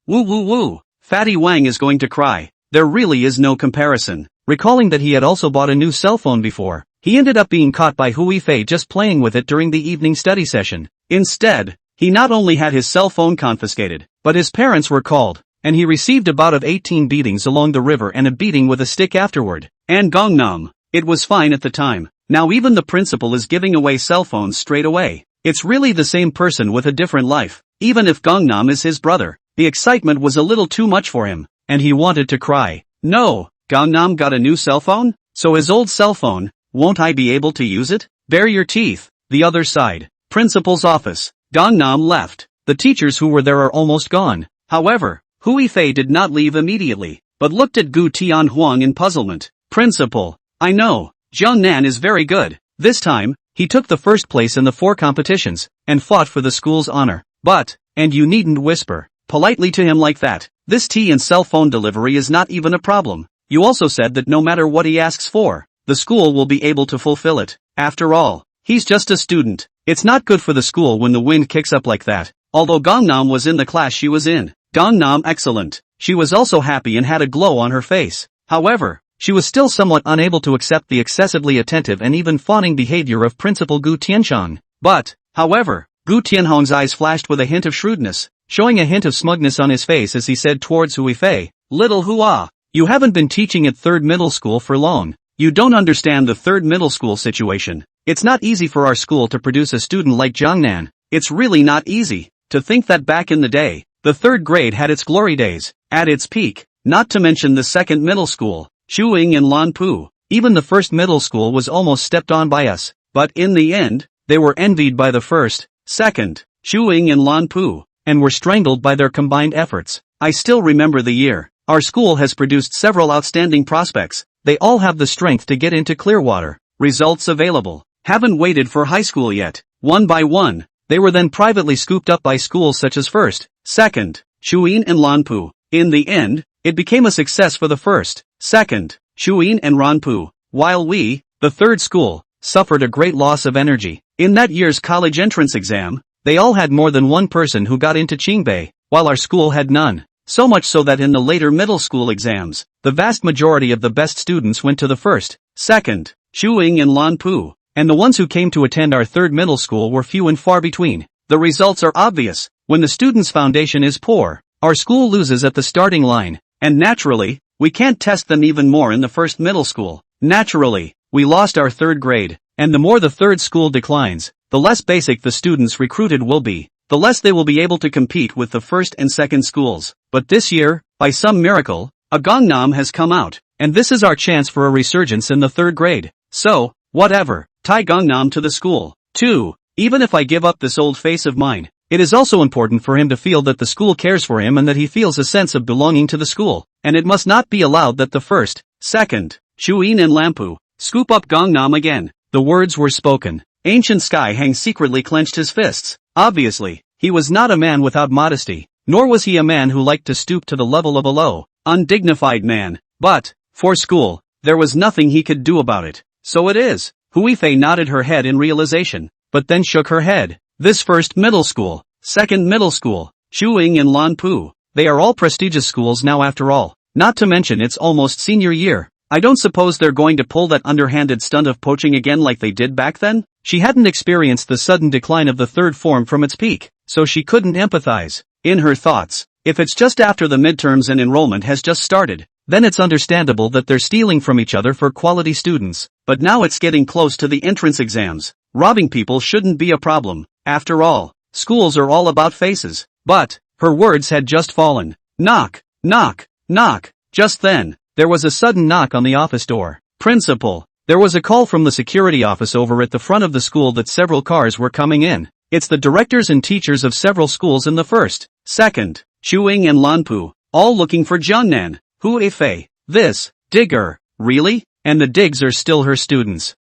[SPEAKER 1] woo. Fatty Wang is going to cry. There really is no comparison. Recalling that he had also bought a new cell phone before, he ended up being caught by Hui Fei just playing with it during the evening study session. Instead, he not only had his cell phone confiscated, but his parents were called, and he received about 18 beatings along the river and a beating with a stick afterward. And Gangnam, it was fine at the time. Now even the principal is giving away cell phones straight away. It's really the same person with a different life. Even if Gangnam is his brother, the excitement was a little too much for him, and he wanted to cry. No, Gangnam got a new cell phone? So his old cell phone, won't I be able to use it? Bare your teeth. The other side. Principal's office. Gangnam left. The teachers who were there are almost gone. However, Hui Fei did not leave immediately, but looked at Gu Tianhuang in puzzlement. Principal, I know, Jiangnan is very good. This time, he took the first place in the 4 competitions, and fought for the school's honor. But, and you needn't whisper politely to him like that. This tea and cell phone delivery is not even a problem. You also said that no matter what he asks for, the school will be able to fulfill it. After all, he's just a student. It's not good for the school when the wind kicks up like that. Although Gangnam was in the class she was in. Gangnam excellent. She was also happy and had a glow on her face. However, she was still somewhat unable to accept the excessively attentive and even fawning behavior of Principal Gu Tianchang. But, however, Gu Tianhong's eyes flashed with a hint of shrewdness, showing a hint of smugness on his face as he said towards Hui Fei, Little Hua, you haven't been teaching at 3rd middle school for long. You don't understand the 3rd middle school situation. It's not easy for our school to produce a student like Jiangnan. It's really not easy. To think that back in the day, the 3rd grade had its glory days, at its peak, not to mention the 2nd middle school, Shuing and Lanpu. Even the 1st middle school was almost stepped on by us, but in the end, they were envied by the 1st, 2nd, Shuing and Lanpu, and were strangled by their combined efforts. I still remember the year. Our school has produced several outstanding prospects. They all have the strength to get into Clearwater. Results available. Haven't waited for high school yet. One by one, they were then privately scooped up by schools such as 1st, 2nd, Shuin and Lanpu. In the end, it became a success for the 1st, 2nd, Shuin and Ranpu, while we, the 3rd school, suffered a great loss of energy. In that year's college entrance exam, they all had more than one person who got into Qingbei, while our school had none. So much so that in the later middle school exams, the vast majority of the best students went to the 1st, 2nd, Shuing and Lanpu, and the ones who came to attend our 3rd middle school were few and far between. The results are obvious. When the student's foundation is poor, our school loses at the starting line, and naturally, we can't test them even more in the 1st middle school. Naturally, we lost our 3rd grade, and the more the 3rd school declines, the less basic the students recruited will be. The less they will be able to compete with the 1st and 2nd schools. But this year, by some miracle, a Gangnam has come out, and this is our chance for a resurgence in the 3rd grade. So, whatever, tie Gangnam to the school. 2. Even if I give up this old face of mine, it is also important for him to feel that the school cares for him and that he feels a sense of belonging to the school, and it must not be allowed that the 1st, 2nd, Shuin and Lampu, scoop up Gangnam again. The words were spoken. Ancient Sky Hang secretly clenched his fists. Obviously, he was not a man without modesty, nor was he a man who liked to stoop to the level of a low, undignified man. But, for school, there was nothing he could do about it. So it is. Huifei nodded her head in realization, but then shook her head. This first middle school, second middle school, Shuing and Lanpu, they are all prestigious schools now after all. Not to mention it's almost senior year. I don't suppose they're going to pull that underhanded stunt of poaching again like they did back then? She hadn't experienced the sudden decline of the third form from its peak, so she couldn't empathize. In her thoughts, if it's just after the midterms and enrollment has just started, then it's understandable that they're stealing from each other for quality students. But now it's getting close to the entrance exams. Robbing people shouldn't be a problem. After all, schools are all about faces. But, her words had just fallen. Knock, knock, knock. Just then, there was a sudden knock on the office door. Principal. There was a call from the security office over at the front of the school that several cars were coming in. It's the directors and teachers of several schools in the first, second, Shuing and Lanpu, all looking for Jiangnan. Huifei. This, digger. Really? And the digs are still her students.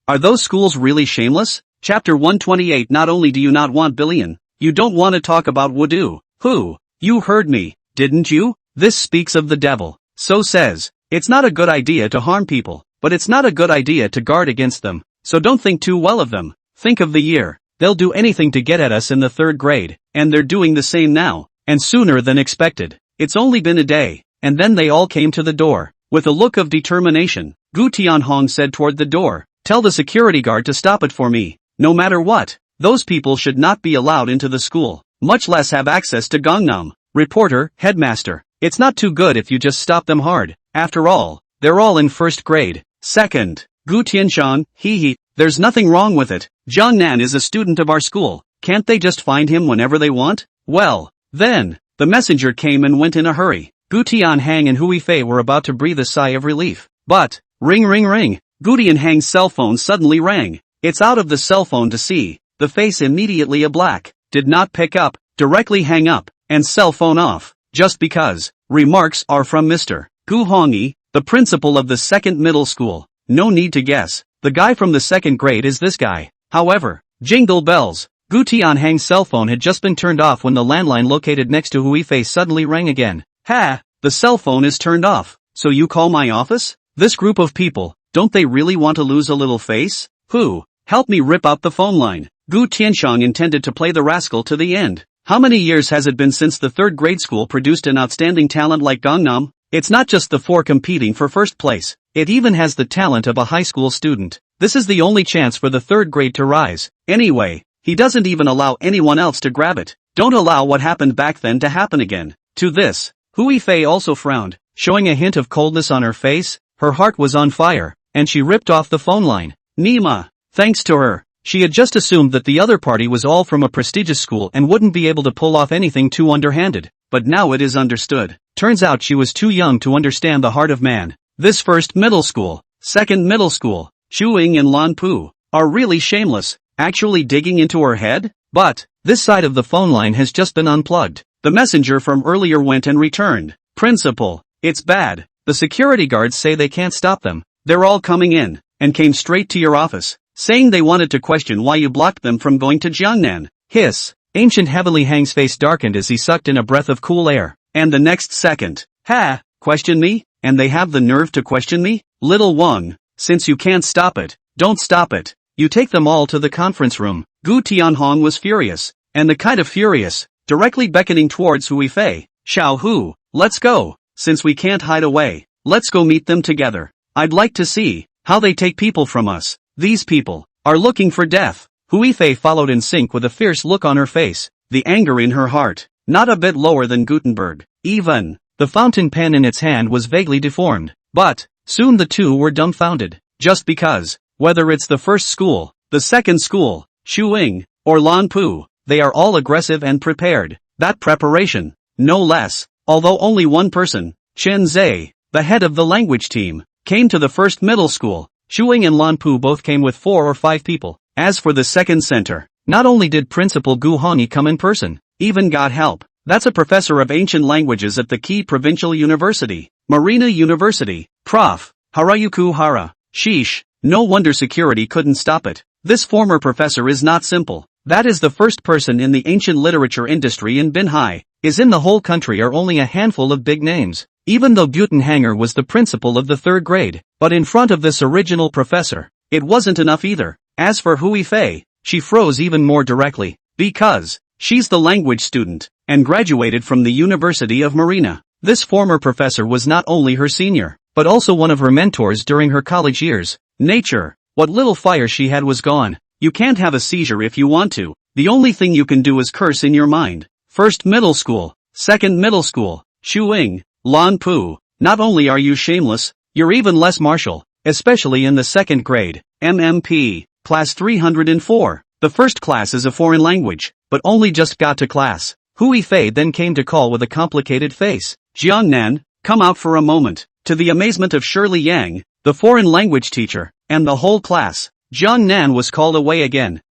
[SPEAKER 1] Are those schools really shameless? Chapter 128. Not only do you not want billion, you don't want to talk about wudu. Who? You heard me, didn't you? This speaks of the devil. So says, it's not a good idea to harm people, but it's not a good idea to guard against them. So don't think too well of them. Think of the year. They'll do anything to get at us in the third grade, and they're doing the same now, and sooner than expected. It's only been a day, and then they all came to the door. With a look of determination, Gu Tianhong said toward the door, tell the security guard to stop it for me. No matter what, those people should not be allowed into the school, much less have access to Gangnam. Reporter, headmaster, it's not too good if you just stop them hard. After all, they're all in first grade. Second, Gu Tianxiang, hee, there's nothing wrong with it. Jiangnan is a student of our school. Can't they just find him whenever they want? Well, then, the messenger came and went in a hurry. Gu Tianhang and Huifei were about to breathe a sigh of relief. But, ring ring ring, Gu Tianhang's cell phone suddenly rang. It's out of the cell phone to see. The face immediately a black. Did not pick up, directly hang up, and cell phone off. Just because. Remarks are from Mr. Gu Hongyi, the principal of the second middle school. No need to guess. The guy from the second grade is this guy. However, jingle bells. Gu Tianhang's cell phone had just been turned off when the landline located next to Huifei suddenly rang again. Ha! The cell phone is turned off. So you call my office? This group of people, don't they really want to lose a little face? Who? Help me rip out the phone line. Gu Tianxiang intended to play the rascal to the end. How many years has it been since the third grade school produced an outstanding talent like Gangnam? It's not just the four competing for first place. It even has the talent of a high school student. This is the only chance for the third grade to rise. Anyway, he doesn't even allow anyone else to grab it. Don't allow what happened back then to happen again. To this, Huifei also frowned, showing a hint of coldness on her face. Her heart was on fire, and she ripped off the phone line. Nima. Thanks to her, she had just assumed that the other party was all from a prestigious school and wouldn't be able to pull off anything too underhanded. But now it is understood. Turns out she was too young to understand the heart of man. This first middle school, second middle school, Shuing and Lanpu, are really shameless, actually digging into her head? But, this side of the phone line has just been unplugged. The messenger from earlier went and returned. Principal, it's bad. The security guards say they can't stop them. They're all coming in, and came straight to your office, saying they wanted to question why you blocked them from going to Jiangnan. Hiss. Ancient Heavenly Hang's face darkened as he sucked in a breath of cool air. And the next second, ha, question me? And they have the nerve to question me? Little Wang, since you can't stop it, don't stop it. You take them all to the conference room. Gu Tianhong was furious, and the kind of furious, directly beckoning towards Huifei. Xiao Hu, let's go. Since we can't hide away, let's go meet them together. I'd like to see how they take people from us. These people are looking for death. Huifei followed in sync with a fierce look on her face, the anger in her heart, not a bit lower than Gutenberg. Even, the fountain pen in its hand was vaguely deformed. But, soon the two were dumbfounded. Just because, whether it's the first school, the second school, Shuing, or Lanpu, they are all aggressive and prepared. That preparation, no less. Although only one person, Chen Zhe, the head of the language team, came to the first middle school, Shuing and Lanpu both came with 4 or 5 people. As for the second center, not only did Principal Gu Hongyi come in person, even God help, that's a professor of ancient languages at the Key Provincial University, Marina University, Prof. Harayuku Hara. Sheesh, No wonder security couldn't stop it. This former professor is not simple. That is the first person in the ancient literature industry in Binhai. Is in the whole country are only a handful of big names. Even though Butenhanger was the principal of the third grade, but in front of this original professor, it wasn't enough either. As for Hui Fei, she froze even more directly, because she's the language student, and graduated from the University of Marina. This former professor was not only her senior, but also one of her mentors during her college years. Nature, what little fire she had was gone. You can't have a seizure if you want to. The only thing you can do is curse in your mind. First middle school, second middle school, Shuing, Lan Pu. Not only are you shameless, you're even less martial, especially in the second grade, MMP, class 304. The first class is a foreign language, but only just got to class. Hui Fei then came to call with a complicated face. Jiangnan, come out for a moment. To the amazement of Shirley Yang, the foreign language teacher, and the whole class, Jiangnan was called away again.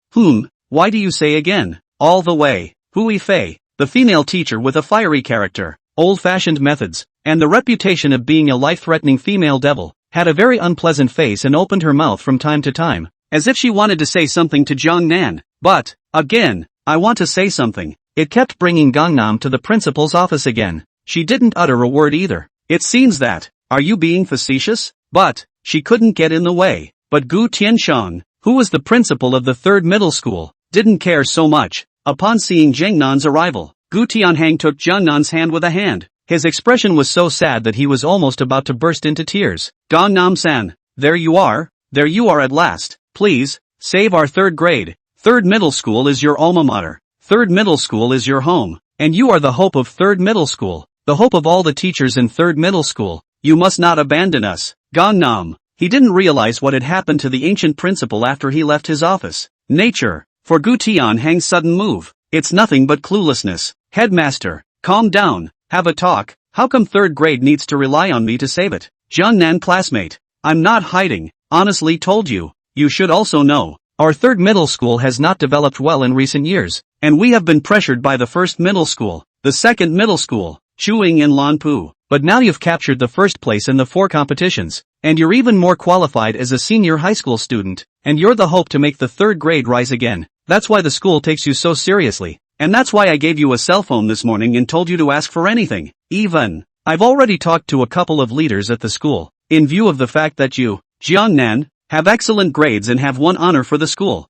[SPEAKER 1] Why do you say again? All the way. Hui Fei, the female teacher with a fiery character, old-fashioned methods, and the reputation of being a life-threatening female devil, had a very unpleasant face and opened her mouth from time to time, as if she wanted to say something to Jiangnan. But, again, I want to say something. It kept bringing Gangnam to the principal's office again. She didn't utter a word either. It seems that, are you being facetious? But, she couldn't get in the way. But Gu Tianshang, who was the principal of the third middle school, didn't care so much. Upon seeing Jiangnan's arrival, Gu Tianhang took Jiangnan's hand with a hand. His expression was so sad that he was almost about to burst into tears. Gangnam-san, there you are at last. Please, save our third grade. Third middle school is your alma mater. Third middle school is your home. And you are the hope of third middle school. The hope of all the teachers in third middle school. You must not abandon us. Gangnam. He didn't realize what had happened to the ancient principal after he left his office. Nature. For Gu Tianhang's sudden move. It's nothing but cluelessness. Headmaster, calm down. Have a talk. How come third grade needs to rely on me to save it? Jiangnan classmate. I'm not hiding. Honestly told you. You should also know. Our third middle school has not developed well in recent years. And we have been pressured by the first middle school, the second middle school, Chuing and Lanpu. But now you've captured the first place in the 4 competitions. And you're even more qualified as a senior high school student. And you're the hope to make the third grade rise again. That's why the school takes you so seriously. And that's why I gave you a cell phone this morning and told you to ask for anything. Even, I've already talked to a couple of leaders at the school. In view of the fact that you, Jiangnan, have excellent grades and have won honor for the school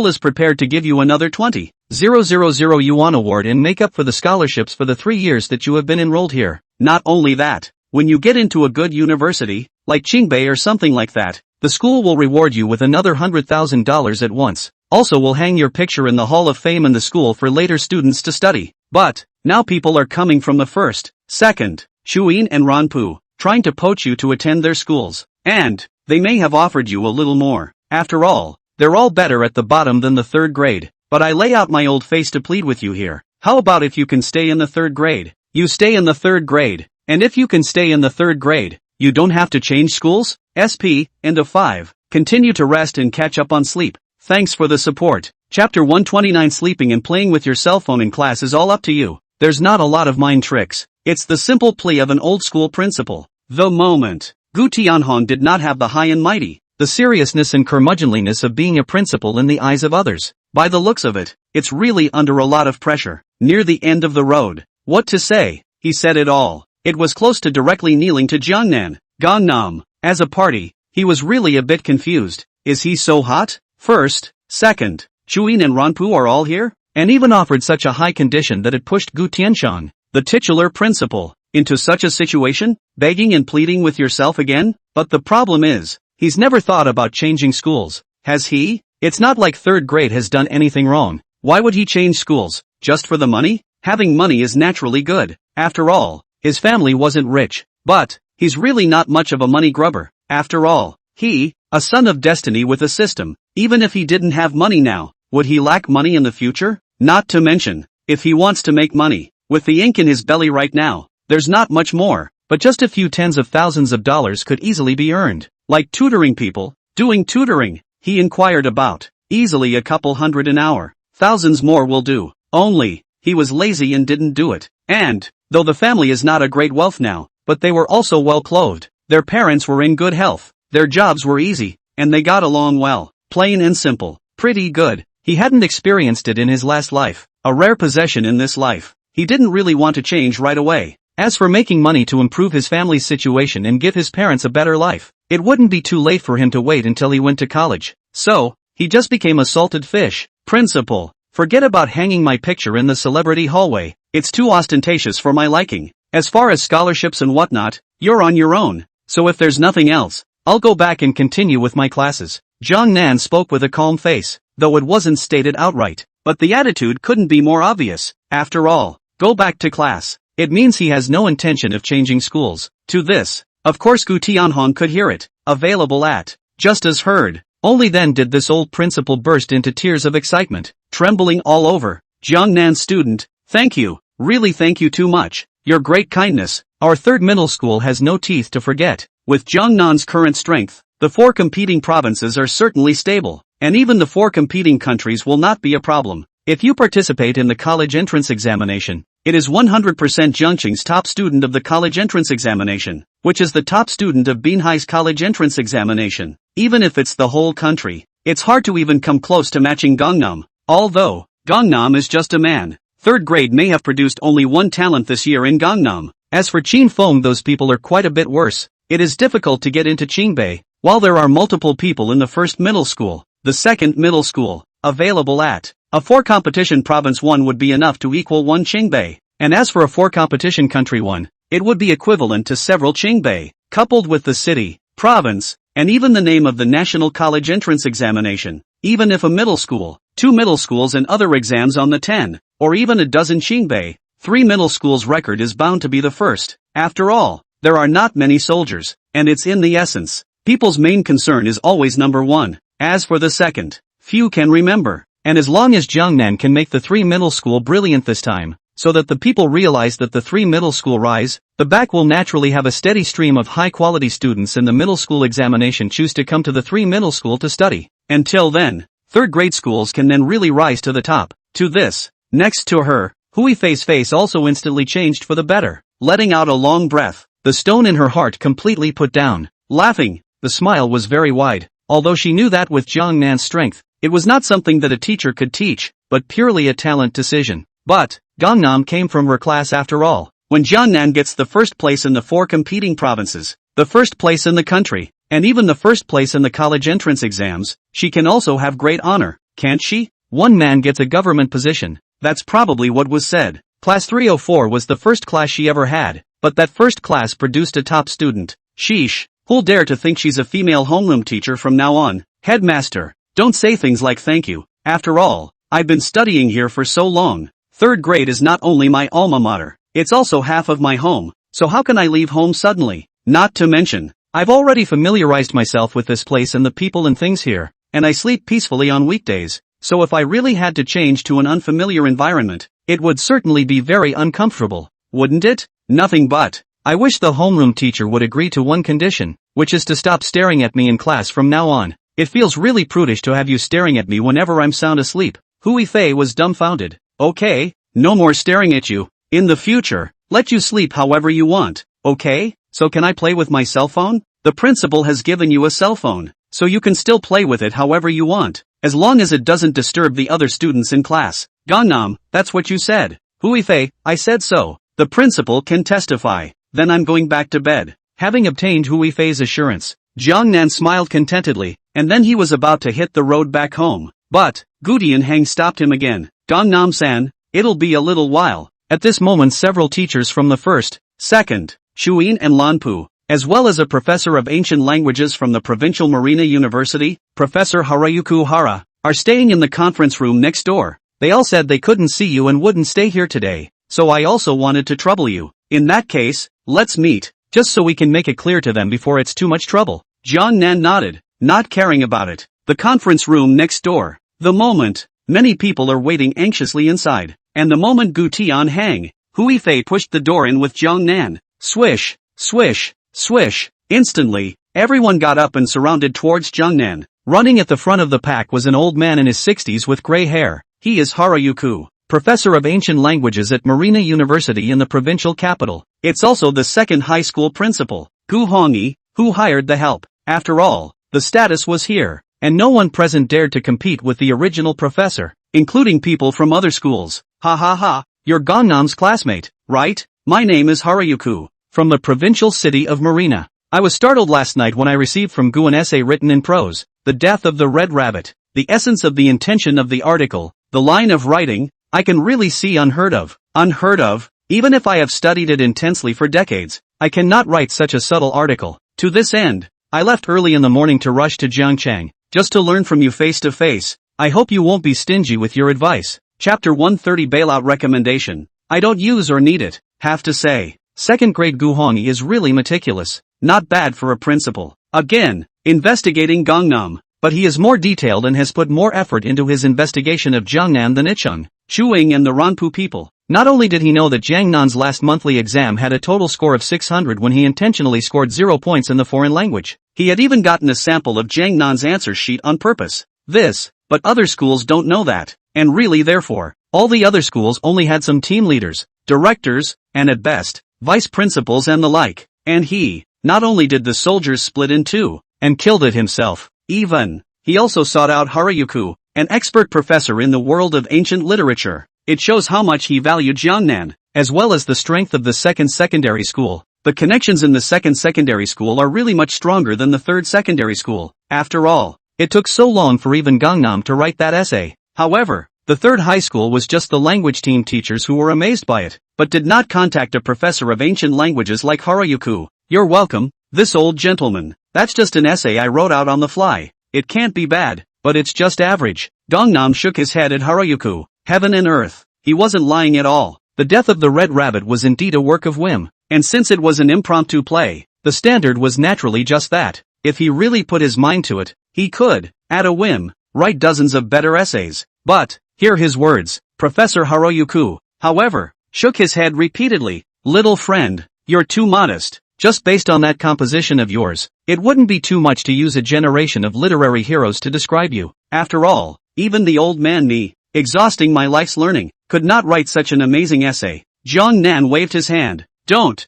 [SPEAKER 1] is prepared to give you another 20,000 yuan award and make up for the scholarships for the 3 years that you have been enrolled here. Not only that, when you get into a good university, like Qingbei or something like that, the school will reward you with another $100,000 at once. Also will hang your picture in the Hall of Fame in the school for later students to study. But, now people are coming from the first, second, Shuin and Ranpu, trying to poach you to attend their schools. And, they may have offered you a little more. After all, they're all better at the bottom than the third grade. But I lay out my old face to plead with you here. How about if you can stay in the third grade? You stay in the third grade. And if you can stay in the third grade, you don't have to change schools? SP, end of 5. Continue to rest and catch up on sleep. Thanks for the support. Chapter 129. Sleeping and playing with your cell phone in class is all up to you. There's not a lot of mind tricks. It's the simple plea of an old school principle. The moment. Gu Tianhong did not have the high and mighty, the seriousness and curmudgeonliness of being a principal in the eyes of others. By the looks of it, it's really under a lot of pressure. Near the end of the road. What to say? He said it all. It was close to directly kneeling to Jiangnan. Gangnam. As a party, he was really a bit confused. Is he so hot? First, second, Chuin and Ranpu are all here? And even offered such a high condition that it pushed Gu Tianshang, the titular principal, into such a situation, begging and pleading with yourself again? But the problem is, he's never thought about changing schools, has he? It's not like third grade has done anything wrong. Why would he change schools? Just for the money? Having money is naturally good. After all, his family wasn't rich. But, he's really not much of a money grubber. After all, he, a son of destiny with a system, even if he didn't have money now, would he lack money in the future? Not to mention, if he wants to make money, with the ink in his belly right now, there's not much more, but just a few tens of thousands of dollars could easily be earned. Like tutoring people, doing tutoring, he inquired about, easily a couple hundred an hour. Thousands more will do. Only, he was lazy and didn't do it. And, though the family is not a great wealth now, but they were also well clothed. Their parents were in good health. Their jobs were easy, and they got along well. Plain and simple. Pretty good. He hadn't experienced it in his last life, a rare possession in this life. He didn't really want to change right away. As for making money to improve his family's situation and give his parents a better life, it wouldn't be too late for him to wait until he went to college. So, he just became a salted fish. Principal, forget about hanging my picture in the celebrity hallway. It's too ostentatious for my liking. As far as scholarships and whatnot, you're on your own. So if there's nothing else, I'll go back and continue with my classes. Jiang Nan spoke with a calm face, though it wasn't stated outright. But the attitude couldn't be more obvious. After all, go back to class. It means he has no intention of changing schools. To this, of course Gu Tianhong could hear it. Available at. Just as heard. Only then did this old principal burst into tears of excitement, trembling all over. Jiang Nan student, thank you. Really thank you too much. Your great kindness. Our third middle school has no teeth to forget. With Jiangnan's current strength, the 4 competing provinces are certainly stable, and even the 4 competing countries will not be a problem. If you participate in the college entrance examination, it is 100% Jiangqing's top student of the college entrance examination, which is the top student of Binhai's college entrance examination. Even if it's the whole country, it's hard to even come close to matching Gangnam. Although, Gangnam is just a man. 3rd grade may have produced only 1 talent this year in Gangnam. As for Qingfeng, those people are quite a bit worse. It is difficult to get into Qingbei, while there are multiple people in the 1st middle school, the 2nd middle school, available at. A 4 competition province 1 would be enough to equal 1 Qingbei, and as for a 4 competition country 1, it would be equivalent to several Qingbei, coupled with the city, province, and even the name of the national college entrance examination. Even if a middle school, 2 middle schools and other exams on the 10, or even a dozen Qingbei, 3 middle schools record is bound to be the first. After all, there are not many soldiers, and it's in the essence. People's main concern is always number 1. As for the second, few can remember. And as long as Jiangnan can make the 3 middle school brilliant this time, so that the people realize that the 3 middle school rise, the back will naturally have a steady stream of high-quality students in the middle school examination choose to come to the 3 middle school to study. Until then, 3rd grade schools can then really rise to the top. To this, next to her, Hui Fei's face also instantly changed for the better, letting out a long breath, the stone in her heart completely put down. Laughing, the smile was very wide, although she knew that with Jiangnan's strength, it was not something that a teacher could teach, but purely a talent decision. But, Gangnam came from her class after all. When Jiangnan gets the 1st place in the 4 competing provinces, the 1st place in the country, and even the 1st place in the college entrance exams, she can also have great honor, can't she? One man gets a government position. That's probably what was said. Class 304 was the 1st class she ever had, but that 1st class produced a top student. Sheesh, who'll dare to think she's a female homeroom teacher from now on? Headmaster, don't say things like thank you. After all, I've been studying here for so long. 3rd grade is not only my alma mater, it's also half of my home, so how can I leave home suddenly? Not to mention, I've already familiarized myself with this place and the people and things here, and I sleep peacefully on weekdays, so if I really had to change to an unfamiliar environment, it would certainly be very uncomfortable, wouldn't it? Nothing but. I wish the homeroom teacher would agree to one condition, which is to stop staring at me in class from now on. It feels really prudish to have you staring at me whenever I'm sound asleep. Hui Fei was dumbfounded. Okay, no more staring at you. In the future, let you sleep however you want, okay? So can I play with my cell phone? The principal has given you a cell phone, so you can still play with it however you want, as long as it doesn't disturb the other students in class. Gangnam, that's what you said. Hui Fei, I said so. The principal can testify. Then I'm going back to bed. Having obtained Hui Fei's assurance, Jiangnan smiled contentedly, and then he was about to hit the road back home. But, Gu Dianhang stopped him again. Gangnam-san, it'll be a little while. At this moment several teachers from the 1st, 2nd, Shuyin and Lanpu, as well as a professor of ancient languages from the Provincial Marina University, Professor Harayuku Hara, are staying in the conference room next door. They all said they couldn't see you and wouldn't stay here today, so I also wanted to trouble you. In that case, let's meet, just so we can make it clear to them before it's too much trouble. Jiangnan nodded, not caring about it. The conference room next door. The moment, many people are waiting anxiously inside, and the moment Gu Tianhang, Hui Fei pushed the door in with Jiangnan. Swish, swish, swish. Instantly, everyone got up and surrounded towards Jiangnan. Running at the front of the pack was an old man in his 60s with gray hair. He is Harayuku, professor of ancient languages at Marina University in the provincial capital. It's also the 2nd high school principal, Gu Hongyi, who hired the help. After all, the status was here, and no one present dared to compete with the original professor, including people from other schools. Ha ha ha, you're Gangnam's classmate, right? My name is Harayuku, from the provincial city of Marina. I was startled last night when I received from Gu an essay written in prose, The Death of the Red Rabbit, the essence of the intention of the article, the line of writing, I can really see unheard of. Unheard of? Even if I have studied it intensely for decades, I cannot write such a subtle article. To this end, I left early in the morning to rush to Jiangchang, just to learn from you face to face. I hope you won't be stingy with your advice. Chapter 130 Bailout Recommendation. I don't use or need it, have to say. Second grade Gu Hongyi is really meticulous, not bad for a principal. Again, investigating Gangnam, but he is more detailed and has put more effort into his investigation of Jiangnan than Icheng, Chuing and the Ranpu people. Not only did he know that Jiangnan's last monthly exam had a total score of 600 when he intentionally scored 0 points in the foreign language, he had even gotten a sample of Jiangnan's answer sheet on purpose. But other schools don't know that, and really therefore, all the other schools only had some team leaders, directors, and at best, vice principals and the like, and he, not only did the soldiers split in two, and killed it himself, he also sought out Harayuku, an expert professor in the world of ancient literature. It shows how much he valued Jiangnan, as well as the strength of the second secondary school. The connections in the second secondary school are really much stronger than the third secondary school. After all, it took so long for even Gangnam to write that essay. However, the third high school was just the language team teachers who were amazed by it, but did not contact a professor of ancient languages like Harayuku. You're welcome, this old gentleman. That's just an essay I wrote out on the fly. It can't be bad, but it's just average. Gangnam shook his head at Harayuku. Heaven and earth, he wasn't lying at all. The Death of the Red Rabbit was indeed a work of whim, and since it was an impromptu play, the standard was naturally just that. If he really put his mind to it, he could, at a whim, write dozens of better essays. But, hear his words. Professor Harayuku, however, shook his head repeatedly. Little friend, you're too modest. Just based on that composition of yours, it wouldn't be too much to use a generation of literary heroes to describe you. After all, even the old man me, exhausting my life's learning, could not write such an amazing essay. Jiang Nan waved his hand. Don't.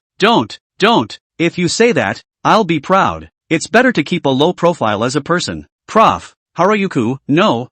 [SPEAKER 1] If you say that, I'll be proud. It's better to keep a low profile as a person. Prof. Harayuku, no,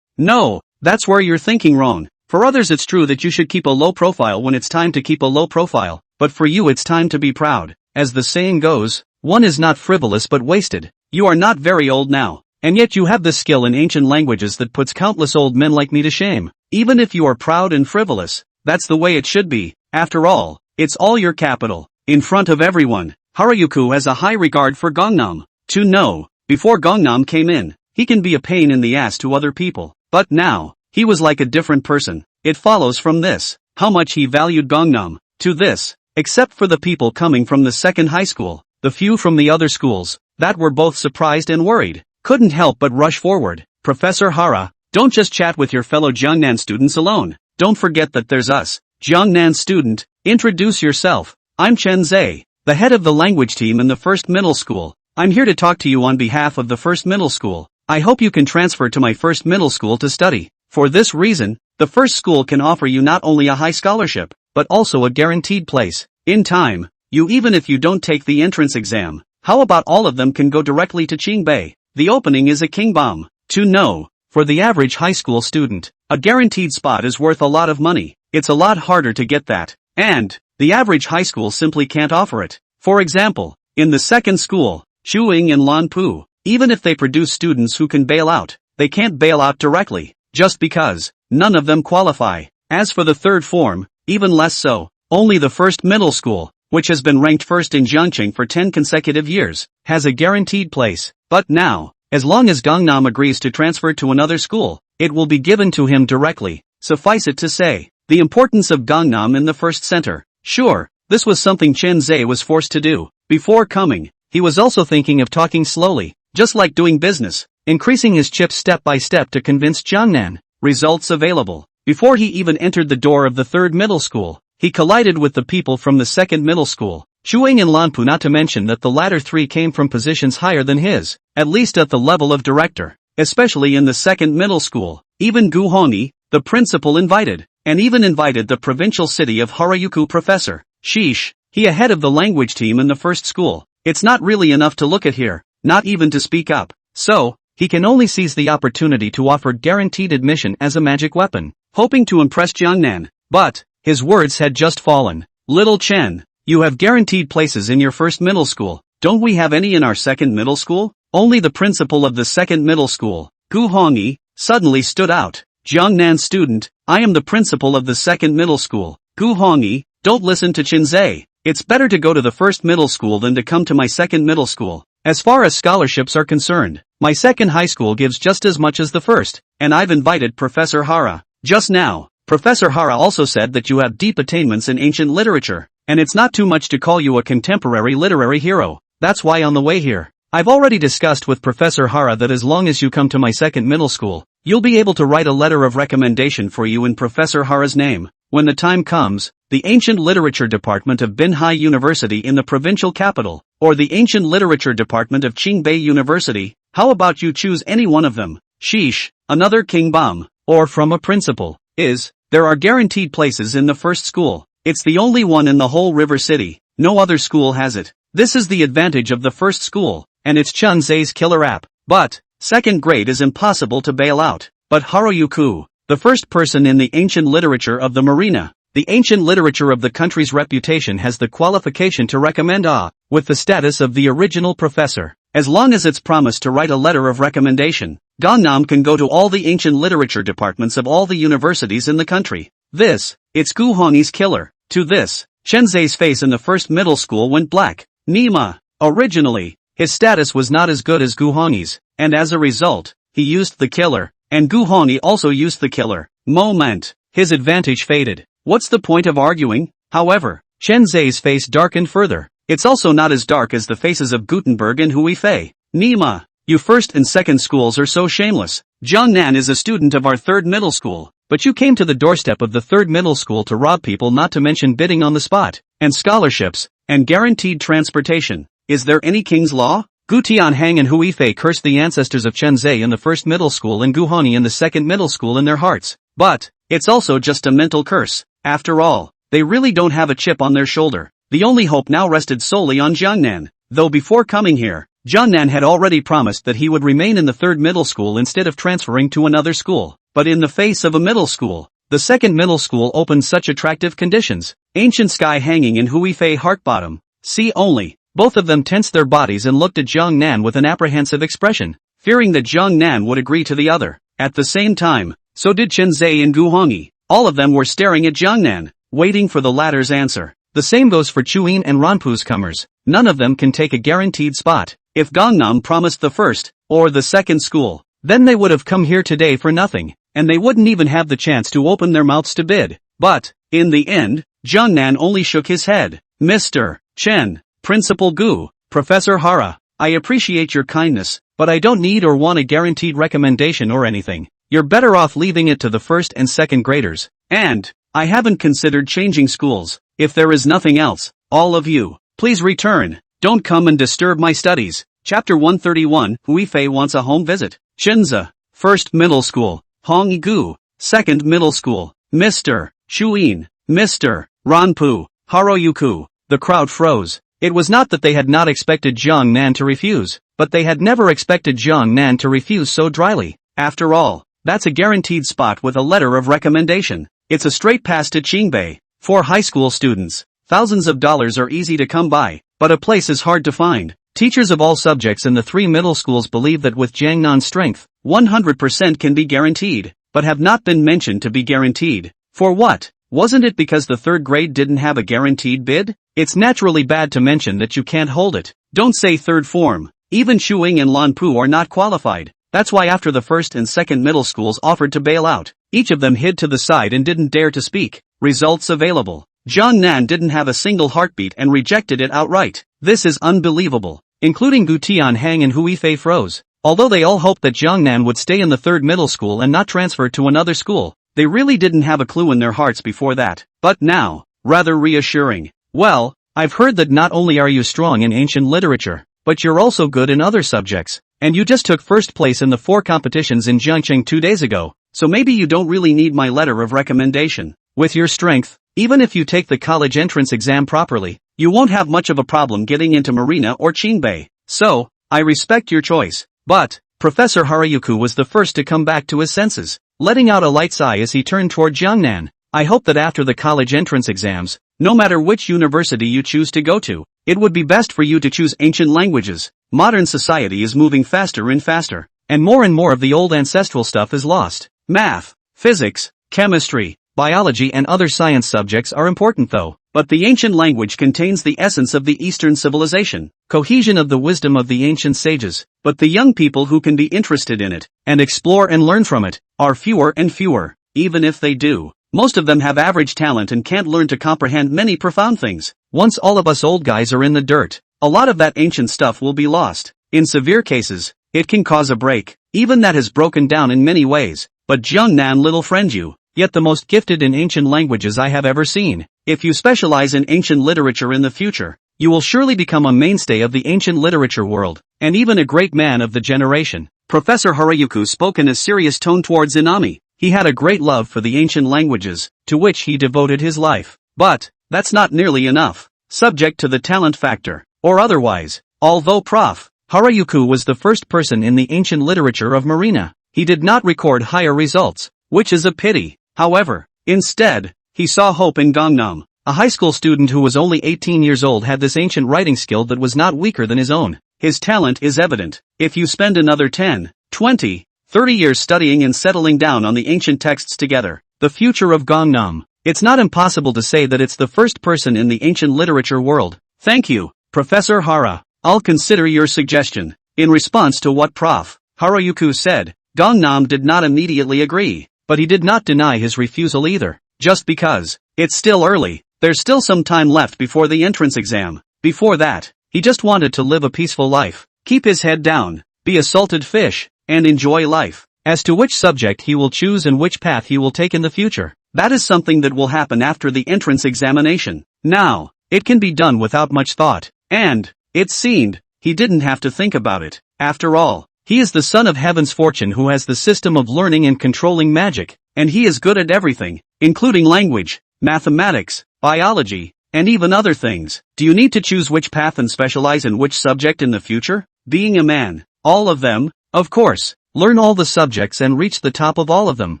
[SPEAKER 1] that's where you're thinking wrong. For others it's true that you should keep a low profile when it's time to keep a low profile, but for you it's time to be proud. As the saying goes, one is not frivolous but wasted. You are not very old now, and yet you have the skill in ancient languages that puts countless old men like me to shame. Even if you are proud and frivolous, that's the way it should be. After all, it's all your capital. In front of everyone, Harayuku has a high regard for Gangnam. To know, before Gangnam came in, he can be a pain in the ass to other people. But now, he was like a different person. It follows from this, how much he valued Gangnam. To this, except for the people coming from the second high school, the few from the other schools, that were both surprised and worried, couldn't help but rush forward. Professor Hara, don't just chat with your fellow Jiangnan students alone. Don't forget that there's us. Jiangnan student, introduce yourself. I'm Chen Zhe, the head of the language team in the first middle school. I'm here to talk to you on behalf of the first middle school. I hope you can transfer to my first middle school to study. For this reason, the first school can offer you not only a high scholarship, but also a guaranteed place. In time, even if you don't take the entrance exam, how about all of them can go directly to Qingbei? The opening is a king bomb. To know, for the average high school student, a guaranteed spot is worth a lot of money. It's a lot harder to get that, and the average high school simply can't offer it. For example, in the second school, Chuing and Lanpu, even if they produce students who can bail out, they can't bail out directly, just because none of them qualify. As for the third form, even less so. Only the first middle school, which has been ranked first in Jiangcheng for 10 consecutive years, has a guaranteed place. But now, as long as Gangnam agrees to transfer to another school, it will be given to him directly. Suffice it to say, the importance of Gangnam in the first center. Sure, this was something Chen Zhe was forced to do. Before coming, he was also thinking of talking slowly, just like doing business, increasing his chips step by step to convince Jiangnan. Results available. Before he even entered the door of the third middle school, he collided with the people from the second middle school, Chuing and Lanpu, not to mention that the latter three came from positions higher than his, at least at the level of director, especially in the second middle school. Even Gu Hongyi, the principal, invited the provincial city of Harayuku professor. Sheesh, he ahead of the language team in the first school. It's not really enough to look at here. not even to speak up. So, he can only seize the opportunity to offer guaranteed admission as a magic weapon, hoping to impress Jiangnan. But, his words had just fallen. Little Chen, you have guaranteed places in your first middle school. Don't we have any in our second middle school? Only the principal of the second middle school, Gu Hongyi, suddenly stood out. Jiangnan student, I am the principal of the second middle school. Gu Hongyi, don't listen to Qinzai. It's better to go to the first middle school than to come to my second middle school. As far as scholarships are concerned, my second high school gives just as much as the first, and I've invited Professor Hara. Just now, Professor Hara also said that you have deep attainments in ancient literature, and it's not too much to call you a contemporary literary hero. That's why on the way here, I've already discussed with Professor Hara that as long as you come to my second middle school, you'll be able to write a letter of recommendation for you in Professor Hara's name. When the time comes, the Ancient Literature Department of Binhai University in the provincial capital, or the Ancient Literature Department of Qingbei University, how about you choose any one of them? Sheesh, another King Bomb, or from a principal, there are guaranteed places in the first school. It's the only one in the whole river city. No other school has it. This is the advantage of the first school, and it's Chunzai's killer app. But, second grade is impossible to bail out. But Haruyuku, the first person in the ancient literature of the marina, the ancient literature of the country's reputation has the qualification to recommend with the status of the original professor. As long as it's promised to write a letter of recommendation, Gangnam can go to all the ancient literature departments of all the universities in the country. It's Gu Hongyi's killer. To this, Chenzai's face in the first middle school went black. Nima. Originally, his status was not as good as Gu Hongyi's, and as a result, he used the killer, and Gu Hongyi also used the killer. Moment. His advantage faded. What's the point of arguing? However, Chenzai's face darkened further. It's also not as dark as the faces of Gutenberg and Huifei. Nima, you first and second schools are so shameless. Jiangnan is a student of our third middle school, but you came to the doorstep of the third middle school to rob people, not to mention bidding on the spot, and scholarships, and guaranteed transportation. Is there any king's law? Gu Tianhang and Huifei cursed the ancestors of Chenzai in the first middle school and Gu Hongyi in the second middle school in their hearts. But, it's also just a mental curse. After all, they really don't have a chip on their shoulder. The only hope now rested solely on Jiangnan, though before coming here, Jiangnan had already promised that he would remain in the third middle school instead of transferring to another school. But in the face of a middle school, the second middle school opened such attractive conditions. Ancient sky hanging in Huifei heart bottom. See only. Both of them tensed their bodies and looked at Jiangnan with an apprehensive expression, fearing that Jiangnan would agree to the other. At the same time, so did Chenzai and Gu Hongyi. All of them were staring at Jiangnan, waiting for the latter's answer. The same goes for Chuyin and Ranpu's comers. None of them can take a guaranteed spot. If Gangnam promised the first, or the second school, then they would have come here today for nothing, and they wouldn't even have the chance to open their mouths to bid. But, in the end, Jiangnan only shook his head. Mr. Chen, Principal Gu, Professor Hara, I appreciate your kindness, but I don't need or want a guaranteed recommendation or anything. You're better off leaving it to the first and second graders. And, I haven't considered changing schools. If there is nothing else, all of you, please return. Don't come and disturb my studies. Chapter 131, Huifei wants a home visit. Shinza, first middle school. Hongyi Gu, second middle school. Mr. Chuyin, Mr. Ranpu, Haruyuku. The crowd froze. It was not that they had not expected Jiangnan to refuse, but they had never expected Jiangnan to refuse so dryly. After all, that's a guaranteed spot with a letter of recommendation. It's a straight pass to Qingbei. For high school students, thousands of dollars are easy to come by, but a place is hard to find. Teachers of all subjects in the three middle schools believe that with Jiangnan's strength, 100% can be guaranteed, but have not been mentioned to be guaranteed. For what? Wasn't it because the third grade didn't have a guaranteed bid? It's naturally bad to mention that you can't hold it. Don't say third form. Even Shuing and Lanpu are not qualified. That's why after the first and second middle schools offered to bail out, each of them hid to the side and didn't dare to speak. Results available. Jiangnan didn't have a single heartbeat and rejected it outright. This is unbelievable. Including Gu Tianhang and Huifei froze. Although they all hoped that Jiangnan would stay in the third middle school and not transfer to another school, they really didn't have a clue in their hearts before that. But now, rather reassuring. Well, I've heard that not only are you strong in ancient literature, but you're also good in other subjects. And you just took first place in the 4 competitions in Jiangcheng 2 days ago, so maybe you don't really need my letter of recommendation. With your strength, even if you take the college entrance exam properly, you won't have much of a problem getting into Marina or Qingbei. So, I respect your choice. But, Professor Harayuku was the first to come back to his senses, letting out a light sigh as he turned toward Jiangnan. I hope that after the college entrance exams, no matter which university you choose to go to, it would be best for you to choose ancient languages. Modern society is moving faster and faster, and more of the old ancestral stuff is lost. Math, physics, chemistry, biology and other science subjects are important though, but the ancient language contains the essence of the Eastern civilization, cohesion of the wisdom of the ancient sages, but the young people who can be interested in it, and explore and learn from it, are fewer and fewer. Even if they do, most of them have average talent and can't learn to comprehend many profound things. Once all of us old guys are in the dirt, a lot of that ancient stuff will be lost. In severe cases, it can cause a break. Even that has broken down in many ways. But Jiangnan, little friend, you, yet the most gifted in ancient languages I have ever seen. If you specialize in ancient literature in the future, you will surely become a mainstay of the ancient literature world, and even a great man of the generation. Professor Harayuku spoke in a serious tone towards Inami. He had a great love for the ancient languages, to which he devoted his life. But, that's not nearly enough, subject to the talent factor, or otherwise. Although Prof. Harayuku was the first person in the ancient literature of Marina, he did not record higher results, which is a pity. However, instead, he saw hope in Gangnam. A high school student who was only 18 years old had this ancient writing skill that was not weaker than his own. His talent is evident. If you spend another 10, 20, 30 years studying and settling down on the ancient texts together, the future of Gangnam, it's not impossible to say that it's the first person in the ancient literature world. Thank you, Professor Hara. I'll consider your suggestion. In response to what Prof. Harayuku said, Gangnam did not immediately agree, but he did not deny his refusal either. Just because it's still early, there's still some time left before the entrance exam. Before that, he just wanted to live a peaceful life, keep his head down, be a salted fish, and enjoy life. As to which subject he will choose and which path he will take in the future, that is something that will happen after the entrance examination. Now, it can be done without much thought, and, it seemed, he didn't have to think about it. After all, he is the son of Heaven's Fortune who has the system of learning and controlling magic, and he is good at everything, including language, mathematics, biology, and even other things. Do you need to choose which path and specialize in which subject in the future? Being a man, all of them, of course, learn all the subjects and reach the top of all of them.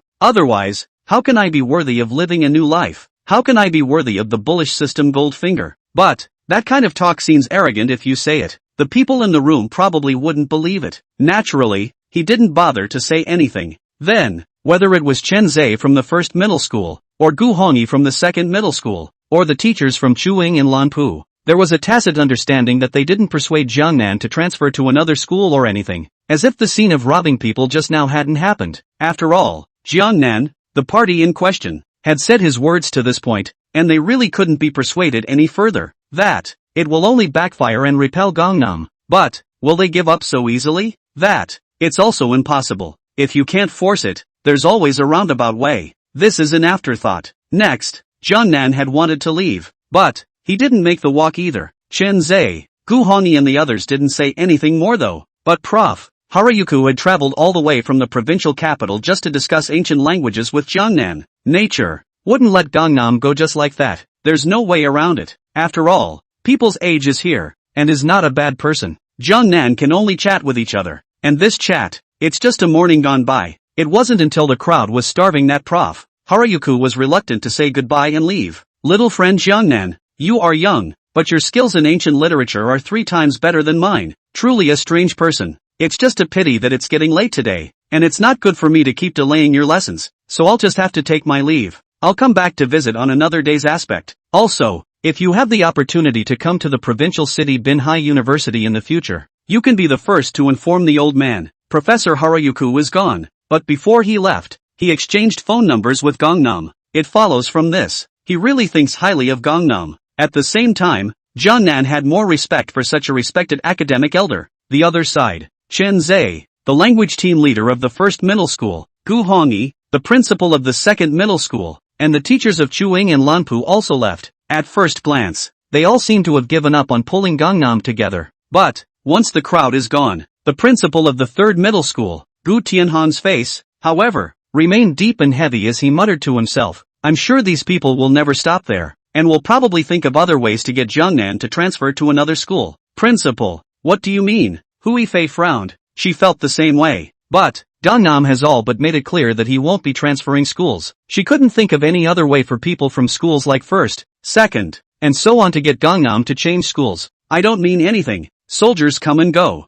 [SPEAKER 1] Otherwise, how can I be worthy of living a new life? How can I be worthy of the bullish system Goldfinger? But, that kind of talk seems arrogant if you say it. The people in the room probably wouldn't believe it. Naturally, he didn't bother to say anything. Then, whether it was Chen Zhe from the first middle school, or Gu Hongyi from the second middle school, or the teachers from Chuing and Lanpu, there was a tacit understanding that they didn't persuade Jiangnan to transfer to another school or anything, as if the scene of robbing people just now hadn't happened. After all, Jiangnan, the party in question, had said his words to this point, and they really couldn't be persuaded any further. That, it will only backfire and repel Gangnam. But, will they give up so easily? That, it's also impossible. If you can't force it, there's always a roundabout way. This is an afterthought. Next, Jiangnan had wanted to leave, but, he didn't make the walk either. Chen Zhe, Gu Hongyi and the others didn't say anything more though. But Prof. Harayuku had traveled all the way from the provincial capital just to discuss ancient languages with Jiangnan. Nature wouldn't let Gangnam go just like that. There's no way around it. After all, people's age is here, and is not a bad person. Jiangnan can only chat with each other, and this chat, it's just a morning gone by. It wasn't until the crowd was starving that Prof. Harayuku was reluctant to say goodbye and leave. Little friend Jiangnan, you are young, but your skills in ancient literature are 3 times better than mine. Truly a strange person. It's just a pity that it's getting late today, and it's not good for me to keep delaying your lessons, so I'll just have to take my leave. I'll come back to visit on another day's aspect. Also, if you have the opportunity to come to the provincial city Binhai University in the future, you can be the first to inform the old man. Professor Harayuku was gone, but before he left, he exchanged phone numbers with Gangnam. It follows from this, he really thinks highly of Gangnam. At the same time, Jiangnan had more respect for such a respected academic elder. The other side, Chen Zhe, the language team leader of the first middle school, Gu Hongyi, the principal of the second middle school, and the teachers of Chuing and Lanpu also left. At first glance, they all seem to have given up on pulling Gangnam together. But, once the crowd is gone, the principal of the third middle school, Gu Tianhan's face, however, remained deep and heavy as he muttered to himself, I'm sure these people will never stop there, and will probably think of other ways to get Jiangnan to transfer to another school. Principal, what do you mean? Hui Fei frowned. She felt the same way. But Gangnam has all but made it clear that he won't be transferring schools. She couldn't think of any other way for people from schools like first, second, and so on to get Gangnam to change schools. I don't mean anything. Soldiers come and go.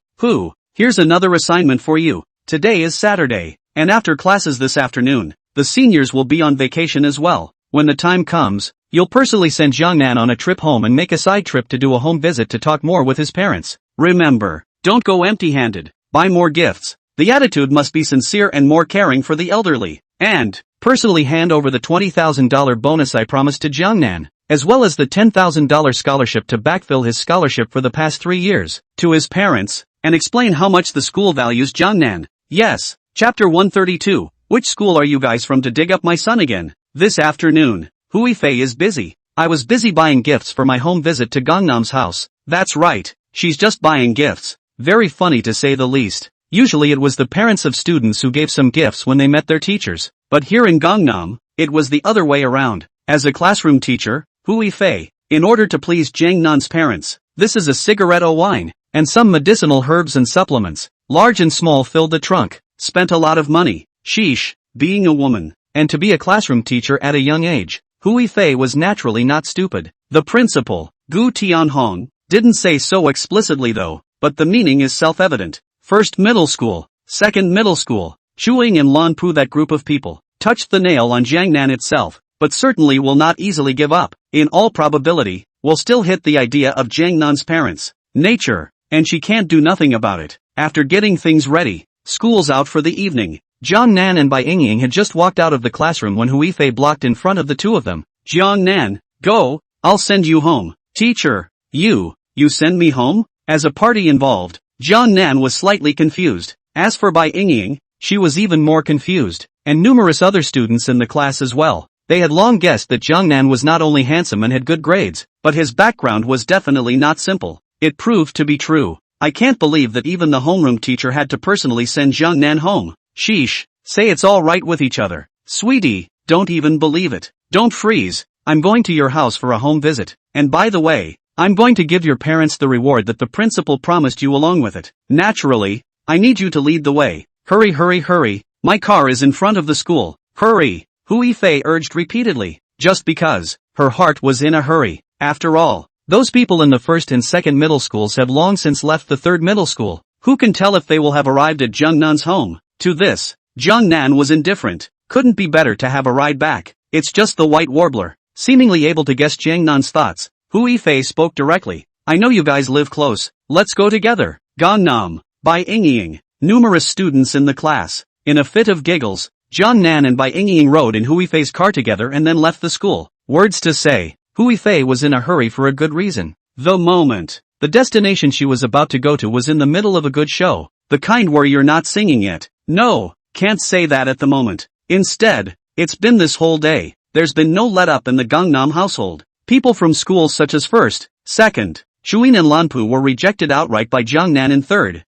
[SPEAKER 1] Here's another assignment for you. Today is Saturday, and after classes this afternoon, the seniors will be on vacation as well. When the time comes, you'll personally send Jiangnan on a trip home and make a side trip to do a home visit to talk more with his parents. Remember, don't go empty-handed. Buy more gifts. The attitude must be sincere and more caring for the elderly. And personally hand over the $20,000 bonus I promised to Jiangnan, as well as the $10,000 scholarship to backfill his scholarship for the past 3 years, to his parents, and explain how much the school values Jiangnan. Yes. Chapter 132. Which school are you guys from to dig up my son again? This afternoon, Hui Fei is busy. I was busy buying gifts for my home visit to Gangnam's house. That's right. She's just buying gifts. Very funny to say the least. Usually it was the parents of students who gave some gifts when they met their teachers. But here in Gangnam, it was the other way around. As a classroom teacher, Hui Fei, in order to please Jiangnan's parents, this is a cigarette, a wine, and some medicinal herbs and supplements, large and small, filled the trunk. Spent a lot of money. Sheesh, being a woman, and to be a classroom teacher at a young age, Hui Fei was naturally not stupid. The principal, Gu Tianhong, didn't say so explicitly though, but the meaning is self-evident. First middle school, second middle school, Chuing and Lanpu, that group of people, touched the nail on Jiangnan itself, but certainly will not easily give up. In all probability, will still hit the idea of Jiangnan's parents. Nature, and she can't do nothing about it. After getting things ready, school's out for the evening. Jiangnan and Bai Yingying had just walked out of the classroom when Hui Fei blocked in front of the two of them. Jiangnan, go, I'll send you home. Teacher, you send me home? As a party involved, Jiangnan was slightly confused. As for Bai Yingying, she was even more confused, and numerous other students in the class as well. They had long guessed that Jiangnan was not only handsome and had good grades, but his background was definitely not simple. It proved to be true. I can't believe that even the homeroom teacher had to personally send Jiangnan home. Sheesh, say it's all right with each other. Sweetie, don't even believe it. Don't freeze. I'm going to your house for a home visit. And by the way, I'm going to give your parents the reward that the principal promised you along with it. Naturally, I need you to lead the way. Hurry, hurry, hurry. My car is in front of the school. Hurry, Hui Fei urged repeatedly, just because her heart was in a hurry. After all, those people in the first and second middle schools have long since left the third middle school. Who can tell if they will have arrived at Jiangnan's home? To this, Jiangnan was indifferent. Couldn't be better to have a ride back. It's just the white warbler. Seemingly able to guess Jiangnan's thoughts, Hui Fei spoke directly. I know you guys live close. Let's go together. Gangnam, Bai Yingying, numerous students in the class. In a fit of giggles, Jiangnan and Bai Yingying rode in Hui Fei's car together and then left the school. Words to say, Hui Fei was in a hurry for a good reason. The destination she was about to go to was in the middle of a good show. The kind where you're not singing yet. No, can't say that at the moment. Instead, it's been this whole day. There's been no let-up in the Gangnam household. People from schools such as first, second, Chuin and Lanpu were rejected outright by Jiangnan in third,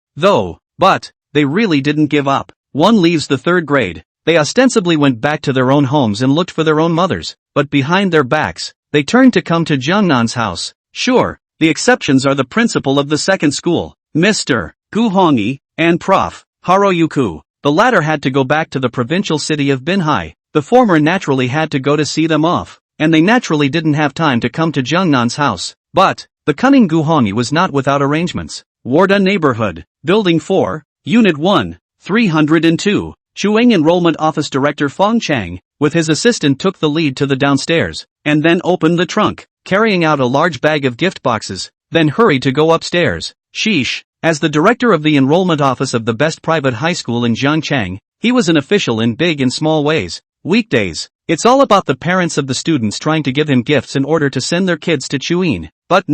[SPEAKER 1] but they really didn't give up. One leaves the third grade. They ostensibly went back to their own homes and looked for their own mothers, but behind their backs, they turned to come to Jiangnan's house. Sure, the exceptions are the principal of the second school, Mr. Gu Hongyi, and Prof. Haroyuku. The latter had to go back to the provincial city of Binhai. The former naturally had to go to see them off, and they naturally didn't have time to come to Jiangnan's house. But the cunning Gu Hongyi was not without arrangements. Warda Neighborhood, Building 4, Unit 1, 302. Chuang Enrollment Office Director Fong Chang, with his assistant, took the lead to the downstairs, and then opened the trunk, carrying out a large bag of gift boxes, then hurried to go upstairs. Sheesh. As the director of the enrollment office of the best private high school in Jiangchang, he was an official in big and small ways. Weekdays, it's all about the parents of the students trying to give him gifts in order to send their kids to Chuin. But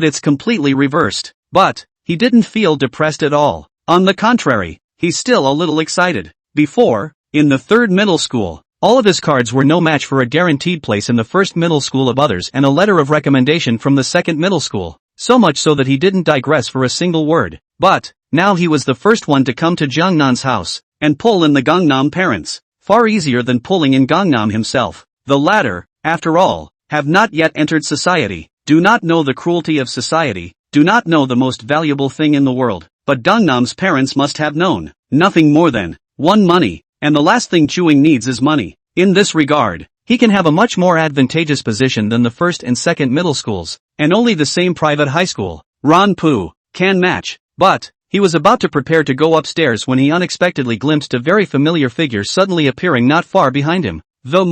[SPEAKER 1] it's completely reversed. But he didn't feel depressed at all. On the contrary, he's still a little excited. Before, in the third middle school, all of his cards were no match for a guaranteed place in the first middle school of others and a letter of recommendation from the second middle school. So much so that he didn't digress for a single word. But now he was the first one to come to Jiangnan's house and pull in the Gangnam parents. Far easier than pulling in Gangnam himself. The latter, after all, have not yet entered society, do not know the cruelty of society, do not know the most valuable thing in the world, but Gangnam's parents must have known nothing more than one, money, and the last thing Chewing needs is money. In this regard, he can have a much more advantageous position than the first and second middle schools, and only the same private high school, Ranpu, can match. But he was about to prepare to go upstairs when he unexpectedly glimpsed a very familiar figure suddenly appearing not far behind him. The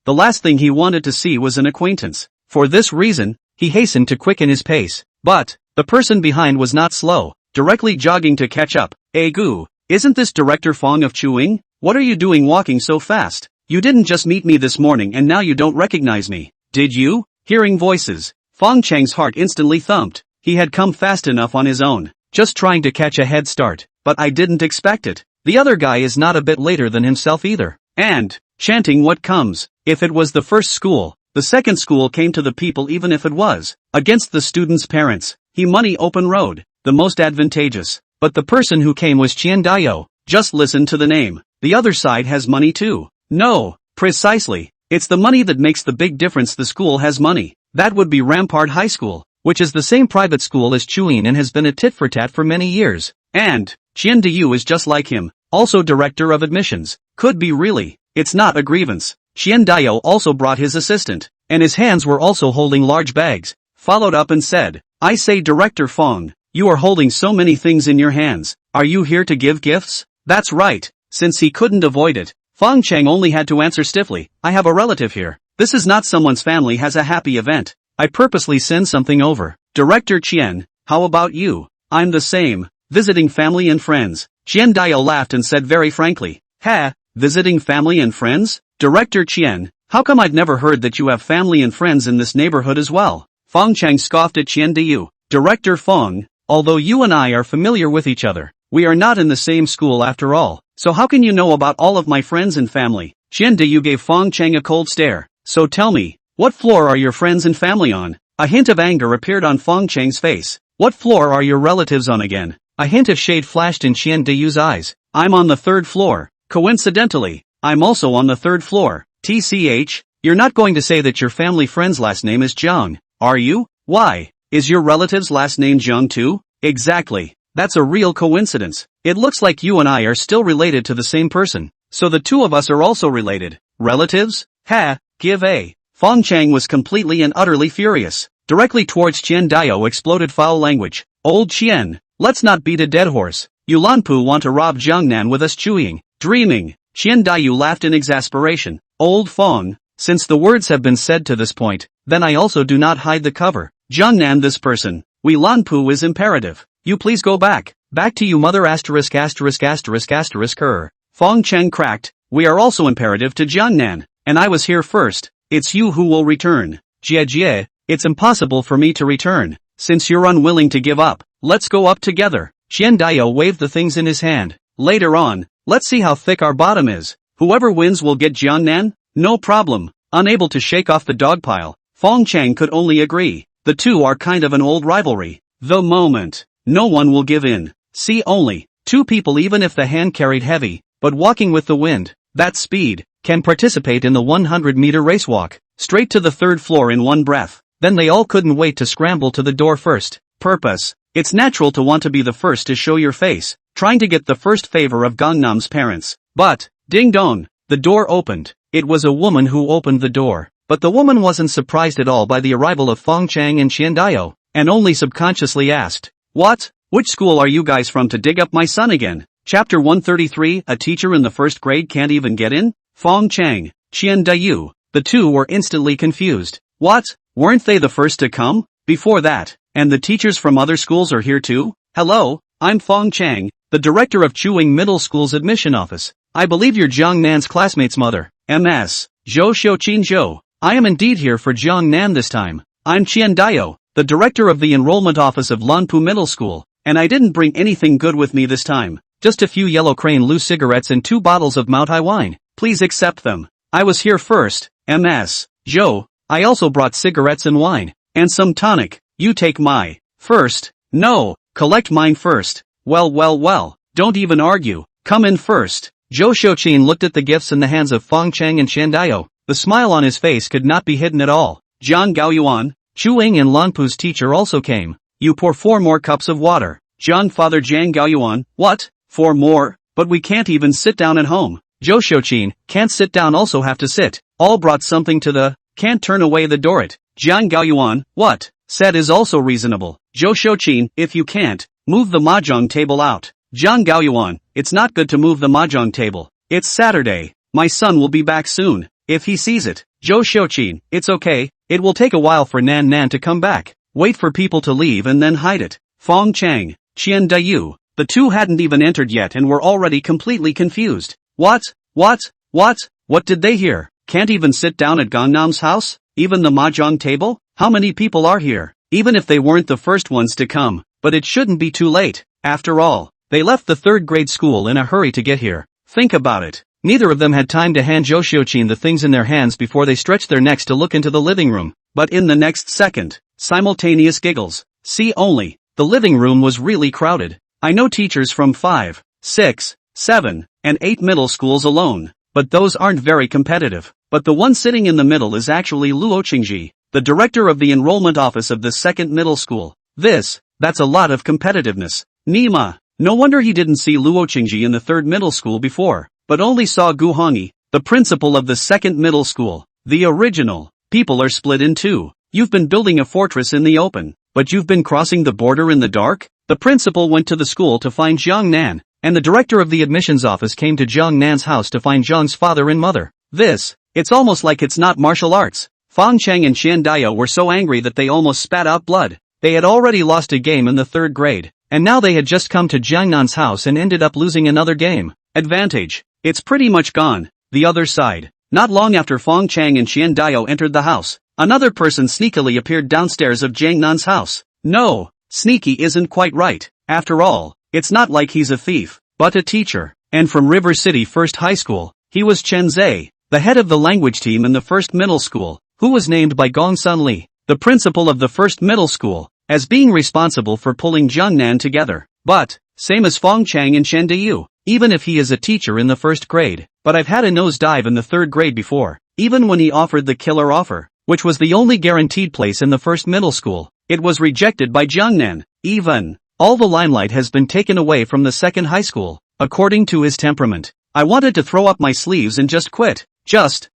[SPEAKER 1] last thing he wanted to see was an acquaintance. For this reason, he hastened to quicken his pace. But the person behind was not slow, directly jogging to catch up. Gu, isn't this Director Fong of Chewing? What are you doing walking so fast? You didn't just meet me this morning and now you don't recognize me, did you? Hearing voices, Fong Chang's heart instantly thumped. He had come fast enough on his own, just trying to catch a head start, but I didn't expect it. The other guy is not a bit later than himself either. And, chanting what comes, if it was the first school, the second school came to the people even if it was against the students' parents. He money open road, the most advantageous. But the person who came was Qian Dayo. Just listen to the name. The other side has money too. No, precisely. It's the money that makes the big difference. The school has money. That would be Rampart High School, which is the same private school as Chewing and has been a tit-for-tat for many years. And Qian Dayu is just like him, also director of admissions. Could be really. It's not a grievance. Qian Dayo also brought his assistant, and his hands were also holding large bags. Followed up and said, I say Director Fong, you are holding so many things in your hands. Are you here to give gifts? That's right. Since he couldn't avoid it, Fong Chang only had to answer stiffly, I have a relative here. This is not someone's family has a happy event. I purposely send something over. Director Qian, how about you? I'm the same. Visiting family and friends. Qian Dayo laughed and said very frankly, ha, visiting family and friends? Director Qian, how come I'd never heard that you have family and friends in this neighborhood as well? Fong Chang scoffed at Qian Dayu. Director Fong, although you and I are familiar with each other, we are not in the same school after all. So how can you know about all of my friends and family? Qian Dayu gave Fong Chang a cold stare. So tell me, what floor are your friends and family on? A hint of anger appeared on Fong Chang's face. What floor are your relatives on again? A hint of shade flashed in Qian Dayu's eyes. I'm on the third floor. Coincidentally, I'm also on the third floor. TCH, you're not going to say that your family friend's last name is Zhang, are you? Why? Is your relative's last name Zhang too? Exactly. That's a real coincidence. It looks like you and I are still related to the same person. So the two of us are also related. Relatives? Ha, give a. Fong Chang was completely and utterly furious. Directly towards Qian Dayo exploded foul language. Old Qian, let's not beat a dead horse. You Lanpu want to rob Jiangnan with us Chewing, dreaming. Qian Dayu laughed in exasperation. Old Fong, since the words have been said to this point, then I also do not hide the cover. Jiangnan this person, we Lanpu is imperative. You please go back. Back to you mother asterisk asterisk asterisk asterisk her. Fong Chang cracked, we are also imperative to Jiangnan, and I was here first. It's you who will return. Jie, it's impossible for me to return. Since you're unwilling to give up, let's go up together. Qian Dayo waved the things in his hand. Later on, let's see how thick our bottom is. Whoever wins will get Jiangnan? No problem. Unable to shake off the dog pile, Fong Chang could only agree. The two are kind of an old rivalry. The moment, no one will give in. See only, two people even if the hand carried heavy, but walking with the wind, that speed, can participate in the 100-meter race walk, straight to the third floor in one breath. Then they all couldn't wait to scramble to the door first. Purpose. It's natural to want to be the first to show your face, trying to get the first favor of Gangnam's parents. But, ding dong, the door opened. It was a woman who opened the door. But the woman wasn't surprised at all by the arrival of Fong Chang and Qian Dayo, and only subconsciously asked, what? Which school are you guys from to dig up my son again? Chapter 133, a teacher in the first grade can't even get in? Fong Chang, Qian Dayu, the two were instantly confused. What? Weren't they the first to come? Before that, and the teachers from other schools are here too? Hello, I'm Fong Chang, the director of Chewing Middle School's admission office. I believe you're Jiang Nan's classmate's mother. MS. Zhou Xiuqin Zhou. I am indeed here for Jiang Nan this time. I'm Qian Dayo, the director of the enrollment office of Lanpu Middle School, and I didn't bring anything good with me this time. Just a few Yellow Crane loose cigarettes and 2 bottles of Mount Hai wine. Please accept them. I was here first. MS. Zhou. I also brought cigarettes and wine. And some tonic. You take my first. No, collect mine first. Well. Don't even argue. Come in first. Zhou Xiuqin looked at the gifts in the hands of Fong Chang and Qian Dayo. The smile on his face could not be hidden at all. Jiang Gaoyuan, Chewing and Lanpu's teacher also came. You pour 4 more cups of water. Jiang Father Jiang Gaoyuan, what? 4 more? But we can't even sit down at home. Zhou Xiuqin, can't sit down also have to sit. All brought something to the, can't turn away the door it. Jiang Gaoyuan, what? Said is also reasonable. Zhou Xiuqin, if you can't, move the mahjong table out. Jiang Gaoyuan, it's not good to move the mahjong table. It's Saturday. My son will be back soon. If he sees it. Zhou Xiuqin, it's okay. It will take a while for Nan Nan to come back. Wait for people to leave and then hide it. Fong Chang, Qian Dayu. The two hadn't even entered yet and were already completely confused. What? What did they hear? Can't even sit down at Gangnam's house? Even the mahjong table? How many people are here? Even if they weren't the first ones to come. But it shouldn't be too late. After all, they left the 3rd grade school in a hurry to get here. Think about it. Neither of them had time to hand Zhou Xiuqin the things in their hands before they stretched their necks to look into the living room. But in the next second, simultaneous giggles. See only, the living room was really crowded. I know teachers from 5, 6, 7, and 8 middle schools alone, but those aren't very competitive. But the one sitting in the middle is actually Luo Qingji, the director of the enrollment office of the 2nd middle school. That's a lot of competitiveness. Nima, no wonder he didn't see Luo Qingji in the 3rd middle school before, but only saw Gu Hongyi, the principal of the 2nd middle school. The original. People are split in two. You've been building a fortress in the open, but you've been crossing the border in the dark? The principal went to the school to find Jiang Nan, and the director of the admissions office came to Jiang Nan's house to find Jiang's father and mother. It's almost like it's not martial arts. Fang Cheng and Qian Dayo were so angry that they almost spat out blood. They had already lost a game in the 3rd grade, and now they had just come to Jiang Nan's house and ended up losing another game. Advantage. It's pretty much gone. The other side. Not long after Fang Cheng and Qian Dayo entered the house, another person sneakily appeared downstairs of Jiang Nan's house. No, sneaky isn't quite right. After all, it's not like he's a thief, but a teacher. And from River City First High School, he was Chen Zai, the head of the language team in the 1st middle school, who was named by Gong Sun Li, the principal of the 1st middle school, as being responsible for pulling Jiang Nan together. But, same as Fong Chang and Chen Dayu, even if he is a teacher in the 1st grade, but I've had a nosedive in the 3rd grade before, even when he offered the killer offer, which was the only guaranteed place in the 1st middle school, it was rejected by Jiang Nan. Even, all the limelight has been taken away from the 2nd high school. According to his temperament, I wanted to throw up my sleeves and just quit.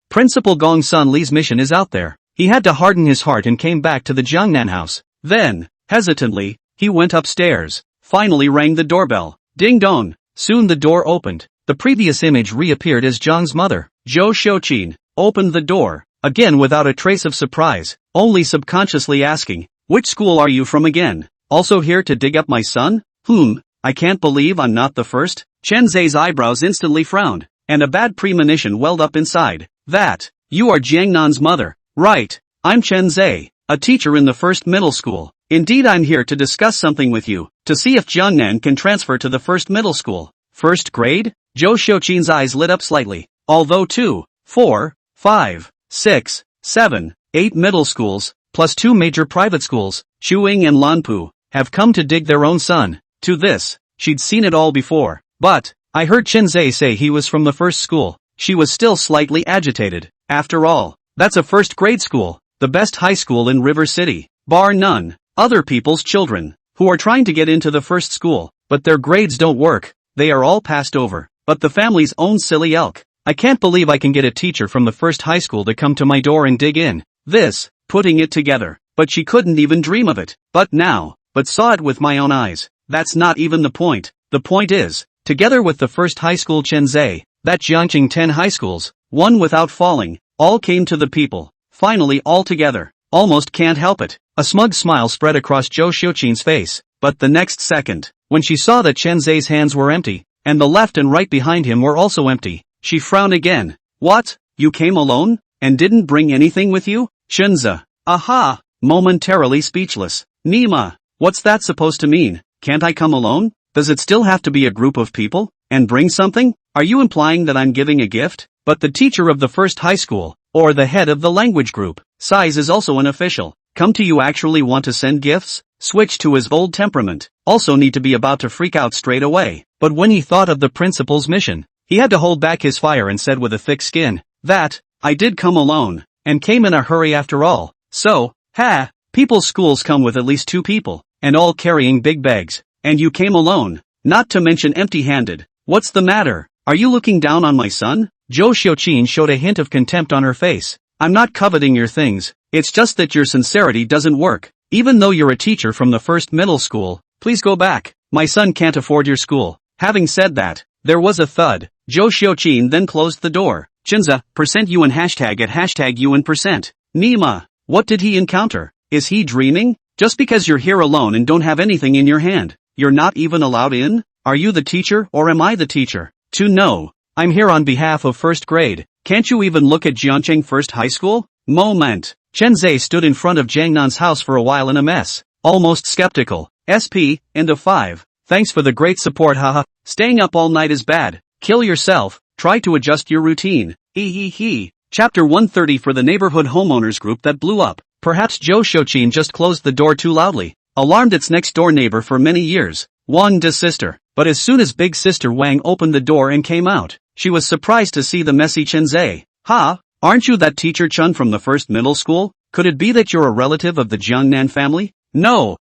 [SPEAKER 1] Principal Gong Sun Li's mission is out there. He had to harden his heart and came back to the Jiangnan house. Then, hesitantly, he went upstairs, finally rang the doorbell. Ding dong. Soon the door opened. The previous image reappeared as Zhang's mother. Zhou Xiuqin opened the door, again without a trace of surprise, only subconsciously asking, which school are you from again? Also here to dig up my son? I can't believe I'm not the first. Chen Zai's eyebrows instantly frowned, and a bad premonition welled up inside. That, you are Jiang Nan's mother. Right, I'm Chen Zai, a teacher in the 1st middle school. Indeed, I'm here to discuss something with you, to see if Jiang Nan can transfer to the 1st middle school. 1st grade? Zhou Xiuqin's eyes lit up slightly. Although 2, 4, 5, 6, 7, 8 middle schools, plus 2 major private schools, Shuing and Lanpu, have come to dig their own son. To this, she'd seen it all before. But, I heard Chen Zai say he was from the 1st school. She was still slightly agitated. After all, that's a 1st grade school, the best high school in River City, bar none. Other people's children, who are trying to get into the 1st school, but their grades don't work, they are all passed over. But the family's own silly elk. I can't believe I can get a teacher from the 1st high school to come to my door and dig in. Putting it together. But she couldn't even dream of it. But saw it with my own eyes. That's not even the point. The point is, together with the 1st high school Chen Zai, that Jiangqing 10 high schools, one without falling, all came to the people. Finally all together. Almost can't help it. A smug smile spread across Zhou Xiuqin's face. But the next second, when she saw that Chen Zai's hands were empty, and the left and right behind him were also empty, she frowned again. What? You came alone? And didn't bring anything with you? Shenze. Aha! Momentarily speechless. Nima. What's that supposed to mean? Can't I come alone? Does it still have to be a group of people? And bring something? Are you implying that I'm giving a gift? But the teacher of the 1st high school, or the head of the language group, size is also an official. Come to you actually want to send gifts? Switch to his old temperament. Also need to be about to freak out straight away. But when he thought of the principal's mission, he had to hold back his fire and said with a thick skin, that, I did come alone, and came in a hurry after all. So, people's schools come with at least 2 people, and all carrying big bags. And you came alone, not to mention empty-handed. What's the matter? Are you looking down on my son? Zhou Xiuqin showed a hint of contempt on her face. I'm not coveting your things, it's just that your sincerity doesn't work. Even though you're a teacher from the first middle school, please go back. My son can't afford your school. Having said that, there was a thud. Zhou Xiuqin then closed the door. Chinza, %UN hashtag at hashtag UN %. Nima, what did he encounter? Is he dreaming? Just because you're here alone and don't have anything in your hand, you're not even allowed in? Are you the teacher or am I the teacher? No. I'm here on behalf of first grade. Can't you even look at Jiancheng First High School? Moment. Chen Zhe stood in front of Jiangnan's house for a while in a mess. Almost skeptical. SP, end of 5. Thanks for the great support haha. Staying up all night is bad. Kill yourself. Try to adjust your routine. He. Chapter 130 for the neighborhood homeowners group that blew up. Perhaps Zhou Xiuqin just closed the door too loudly. Alarmed its next door neighbor for many years. Wang De's sister. But as soon as big sister Wang opened the door and came out, she was surprised to see the messy Chen Zhe. Ha? Aren't you that teacher Chun from the first middle school? Could it be that you're a relative of the Jiangnan family? No.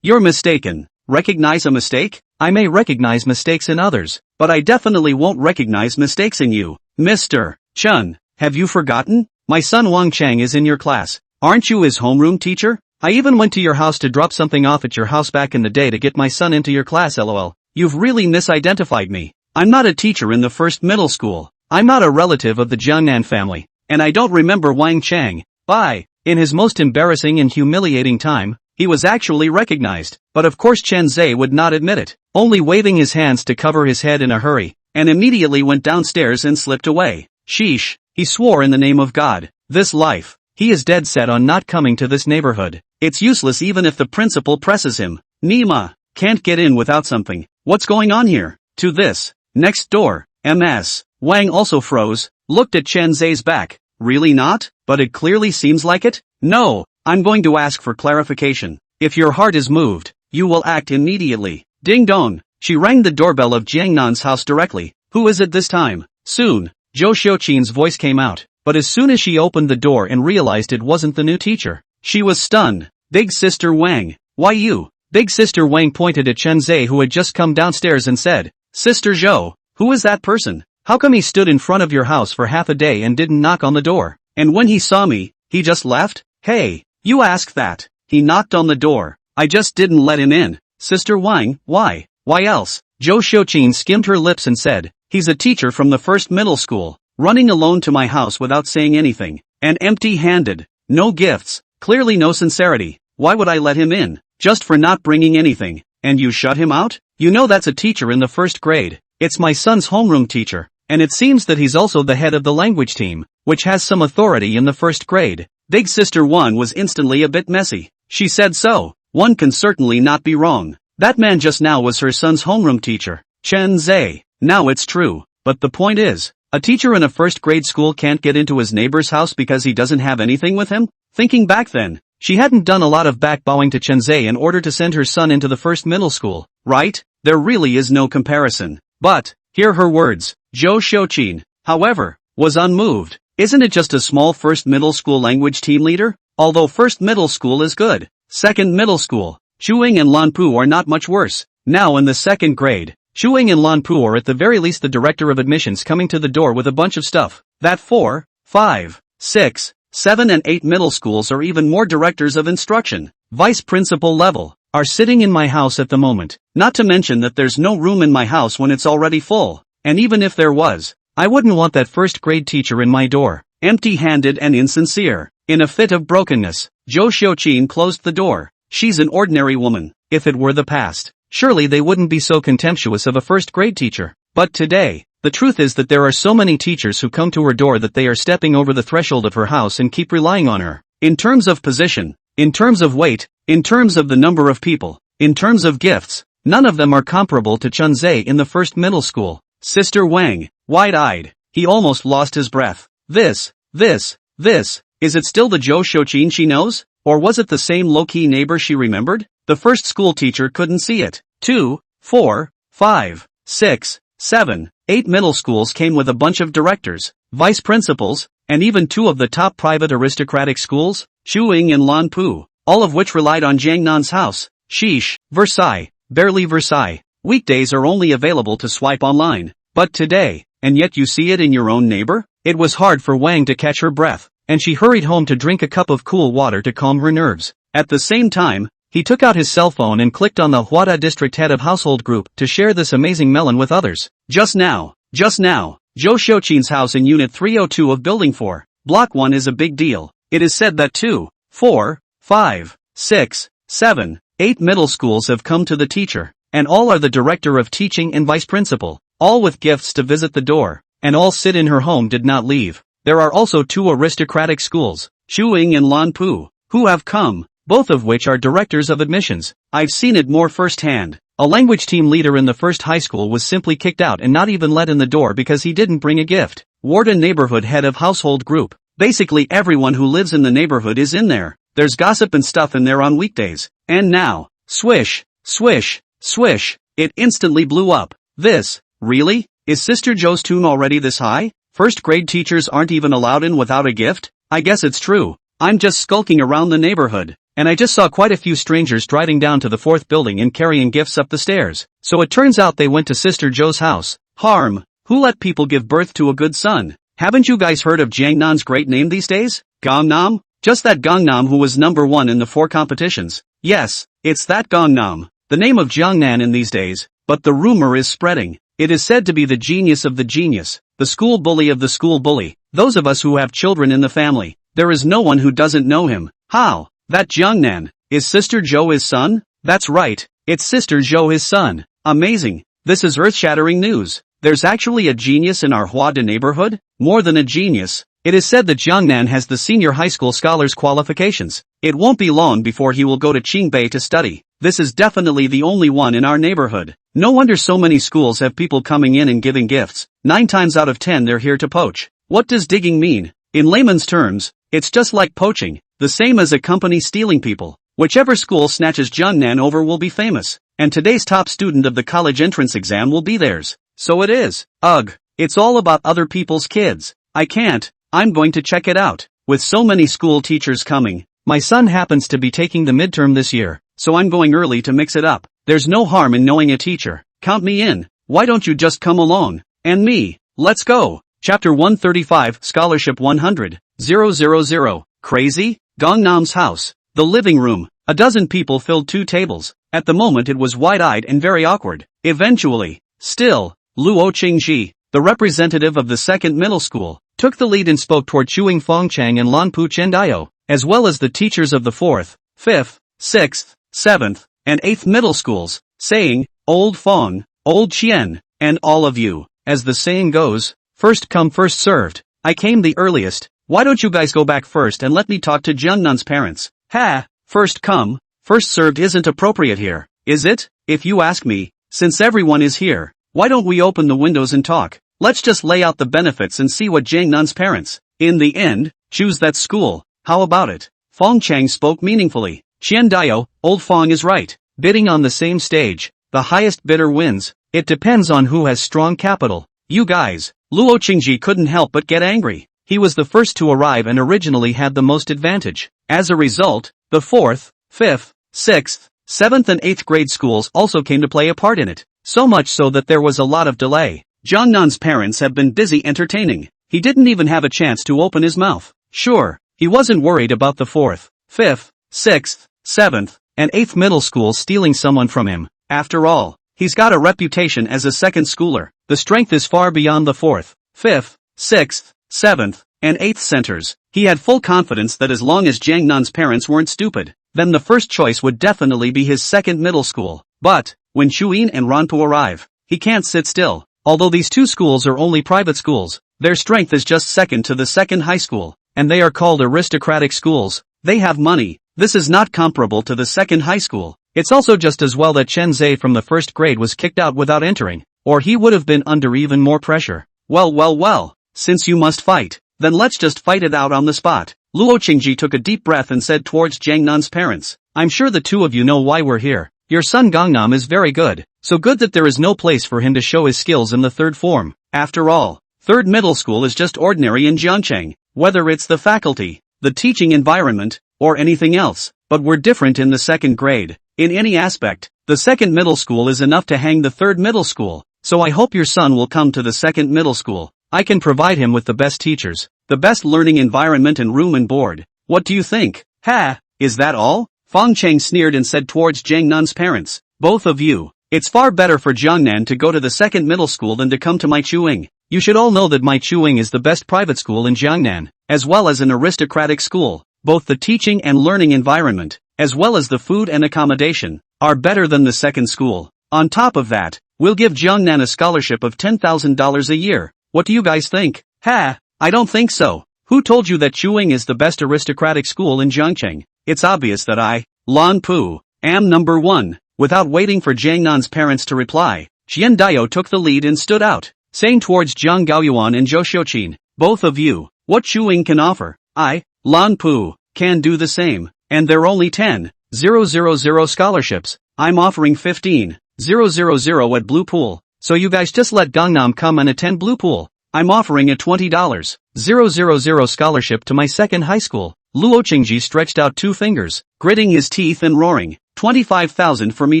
[SPEAKER 1] You're mistaken. Recognize a mistake? I may recognize mistakes in others, but I definitely won't recognize mistakes in you. Mr. Chun, have you forgotten? My son Wang Chang is in your class. Aren't you his homeroom teacher? I even went to your house to drop something off at your house back in the day to get my son into your class lol. You've really misidentified me. I'm not a teacher in the first middle school. I'm not a relative of the Jiangnan family. And I don't remember Wang Chang. Bye. In his most embarrassing and humiliating time, he was actually recognized. But of course Chen Zhe would not admit it, only waving his hands to cover his head in a hurry, and immediately went downstairs and slipped away. Sheesh. He swore in the name of God. This life. He is dead set on not coming to this neighborhood. It's useless even if the principal presses him. Nima. Can't get in without something. What's going on here? To this. Next door. MS. Wang also froze, looked at Chen Zhe's back. Really not? But it clearly seems like it? No. I'm going to ask for clarification. If your heart is moved, you will act immediately. Ding dong. She rang the doorbell of Jiangnan's house directly. Who is it this time? Soon. Zhou Xiuqin's voice came out, but as soon as she opened the door and realized it wasn't the new teacher, she was stunned. Big sister Wang. Why you? Big sister Wang pointed at Chen Zhe who had just come downstairs and said, Sister Zhou, who is that person? How come he stood in front of your house for half a day and didn't knock on the door? And when he saw me, he just left? Hey, you ask that. He knocked on the door. I just didn't let him in. Sister Wang, why? Why else? Zhou Xiuqin skimmed her lips and said, he's a teacher from the first middle school, running alone to my house without saying anything, and empty-handed. No gifts, clearly no sincerity. Why would I let him in? Just for not bringing anything. And you shut him out? You know that's a teacher in the first grade. It's my son's homeroom teacher, and it seems that he's also the head of the language team, which has some authority in the first grade. Big sister Wan was instantly a bit messy. She said so. One can certainly not be wrong. That man just now was her son's homeroom teacher, Chen Zhe. Now it's true. But the point is, a teacher in a first grade school can't get into his neighbor's house because he doesn't have anything with him? Thinking back then, she hadn't done a lot of back-bowing to Chen Zhe in order to send her son into the first middle school, right? There really is no comparison. But, hear her words. Zhou Xiuqin, however, was unmoved. Isn't it just a small first middle school language team leader? Although first middle school is good. Second middle school, Shuing and Lanpu are not much worse. Now in the second grade, Shuing and Lanpu are at the very least the director of admissions coming to the door with a bunch of stuff. That 4, 5, 6, 7 and 8 middle schools are even more directors of instruction, vice principal level, are sitting in my house at the moment. Not to mention that there's no room in my house when it's already full. And even if there was, I wouldn't want that first grade teacher in my door, empty-handed and insincere. In a fit of brokenness, Zhou Xiuqin closed the door. She's an ordinary woman. If it were the past, surely they wouldn't be so contemptuous of a first grade teacher. But today, the truth is that there are so many teachers who come to her door that they are stepping over the threshold of her house and keep relying on her. In terms of position, in terms of weight, in terms of the number of people, in terms of gifts, none of them are comparable to Chen Zhe in the first middle school. Sister Wang, wide-eyed, he almost lost his breath. This, is it still the Zhou Xiuqin she knows? Or was it the same low-key neighbor she remembered? The first school teacher couldn't see it. 2, 4, 5, 6, 7, 8 middle schools came with a bunch of directors, vice principals, and even 2 of the top private aristocratic schools, Shuing and Lanpu, all of which relied on Jiangnan's house. Sheesh, Versailles, barely Versailles. Weekdays are only available to swipe online. But today, and yet you see it in your own neighbor? It was hard for Wang to catch her breath, and she hurried home to drink a cup of cool water to calm her nerves. At the same time, he took out his cell phone and clicked on the Hwada District Head of Household group to share this amazing melon with others. Just now, Zhou Xiuqin's house in Unit 302 of Building 4, Block 1 is a big deal. It is said that 2, 4, 5, 6, 7, 8 middle schools have come to the teacher, and all are the director of teaching and vice principal, all with gifts to visit the door, and all sit in her home did not leave. There are also 2 aristocratic schools, Shuing and Lanpu, who have come, both of which are directors of admissions. I've seen it more firsthand. A language team leader in the first high school was simply kicked out and not even let in the door because he didn't bring a gift. Warden neighborhood head of household group. Basically everyone who lives in the neighborhood is in there. There's gossip and stuff in there on weekdays. And now, swish, swish, swish, it instantly blew up. This, really? Is Sister Joe's tune already this high? First grade teachers aren't even allowed in without a gift? I guess it's true. I'm just skulking around the neighborhood, and I just saw quite a few strangers striding down to the 4th building and carrying gifts up the stairs. So it turns out they went to Sister Joe's house. Harm. Who let people give birth to a good son? Haven't you guys heard of Jiangnan's great name these days? Gangnam? Just that Gangnam who was number 1 in the 4 competitions. Yes, it's that Gangnam, the name of Jiangnan in these days, but the rumor is spreading. It is said to be the genius of the genius, the school bully of the school bully. Those of us who have children in the family, there is no one who doesn't know him. How? That Jiangnan, is Sister Joe his son? That's right, it's Sister Joe his son. Amazing, this is earth-shattering news. There's actually a genius in our Hwada neighborhood? More than a genius. It is said that Jiangnan has the senior high school scholars qualifications. It won't be long before he will go to Qingbei to study. This is definitely the only one in our neighborhood. No wonder so many schools have people coming in and giving gifts. 9 times out of 10 they're here to poach. What does digging mean? In layman's terms, it's just like poaching, the same as a company stealing people. Whichever school snatches Jiangnan over will be famous, and today's top student of the college entrance exam will be theirs. So it is. Ugh, it's all about other people's kids. I can't. I'm going to check it out. With so many school teachers coming, my son happens to be taking the midterm this year, so I'm going early to mix it up. There's no harm in knowing a teacher. Count me in. Why don't you just come along? And me. Let's go. Chapter 135, Scholarship 100, 000. Crazy? Gangnam's house. The living room. A dozen people filled 2 tables. At the moment it was wide-eyed and very awkward. Eventually, still, Luo Qingji, the representative of the 2nd middle school, took the lead and spoke toward Chuing Fongchang and Lanpu Chendayo, as well as the teachers of the 4th, 5th, 6th, 7th, and 8th middle schools, saying, Old Fong, Old Qian, and all of you. As the saying goes, first come first served. I came the earliest. Why don't you guys go back first and let me talk to Jiangnan's parents? Ha! First come, first served isn't appropriate here, is it? If you ask me, since everyone is here, why don't we open the windows and talk? Let's just lay out the benefits and see what Jiangnan's parents, in the end, choose that school. How about it? Fong Chang spoke meaningfully. Qian Daio, Old Fong is right. Bidding on the same stage, the highest bidder wins. It depends on who has strong capital. You guys. Luo Qingji couldn't help but get angry. He was the first to arrive and originally had the most advantage. As a result, the 4th, 5th, 6th, 7th and 8th grade schools also came to play a part in it. So much so that there was a lot of delay. Jiangnan's parents have been busy entertaining. He didn't even have a chance to open his mouth. Sure, he wasn't worried about the 4th, 5th, 6th, 7th, and 8th middle schools stealing someone from him. After all, he's got a reputation as a 2nd schooler. The strength is far beyond the 4th, 5th, 6th, 7th, and 8th centers. He had full confidence that as long as Jiangnan's parents weren't stupid, then the first choice would definitely be his 2nd middle school. But, when Shuyin and Ranpu arrive, he can't sit still. Although these 2 schools are only private schools, their strength is just second to the 2nd high school, and they are called aristocratic schools. They have money. This is not comparable to the 2nd high school. It's also just as well that Chen Zhe from the 1st grade was kicked out without entering, or he would have been under even more pressure. Well, since you must fight, then let's just fight it out on the spot. Luo Qingji took a deep breath and said towards Jiangnan's parents, I'm sure the 2 of you know why we're here. Your son Gangnam is very good, so good that there is no place for him to show his skills in the 3rd form. After all, 3rd middle school is just ordinary in Jiangcheng, whether it's the faculty, the teaching environment, or anything else. But we're different in the 2nd grade. In any aspect, the second middle school is enough to hang the third middle school, so I hope your son will come to the second middle school. I can provide him with the best teachers, the best learning environment and room and board. What do you think? Ha! Is that all? Fong Chang sneered and said towards Jiang Nan's parents, both of you, it's far better for Jiang Nan to go to the second middle school than to come to my Chuing. You should all know that my Chuing is the best private school in Jiangnan, as well as an aristocratic school. Both the teaching and learning environment, as well as the food and accommodation, are better than the second school. On top of that, we'll give Jiangnan a scholarship of $10,000 a year. What do you guys think? Ha! I don't think so. Who told you that Chuing is the best aristocratic school in Jiangcheng? It's obvious that I, Lan Pu, am number one. Without waiting for Jiang Nan's parents to reply, Xian Dao took the lead and stood out, saying towards Jiang Gaoyuan and Zhou Xiuqin, both of you, what Chuing can offer, I, Lan Pu, can do the same, and they're only 10,000 scholarships. I'm offering 15,000 at Blue Pool, so you guys just let Gangnam come and attend Blue Pool. I'm offering a $20,000 scholarship to my second high school. Luo Qingji stretched out two fingers, gritting his teeth and roaring, 25,000 for me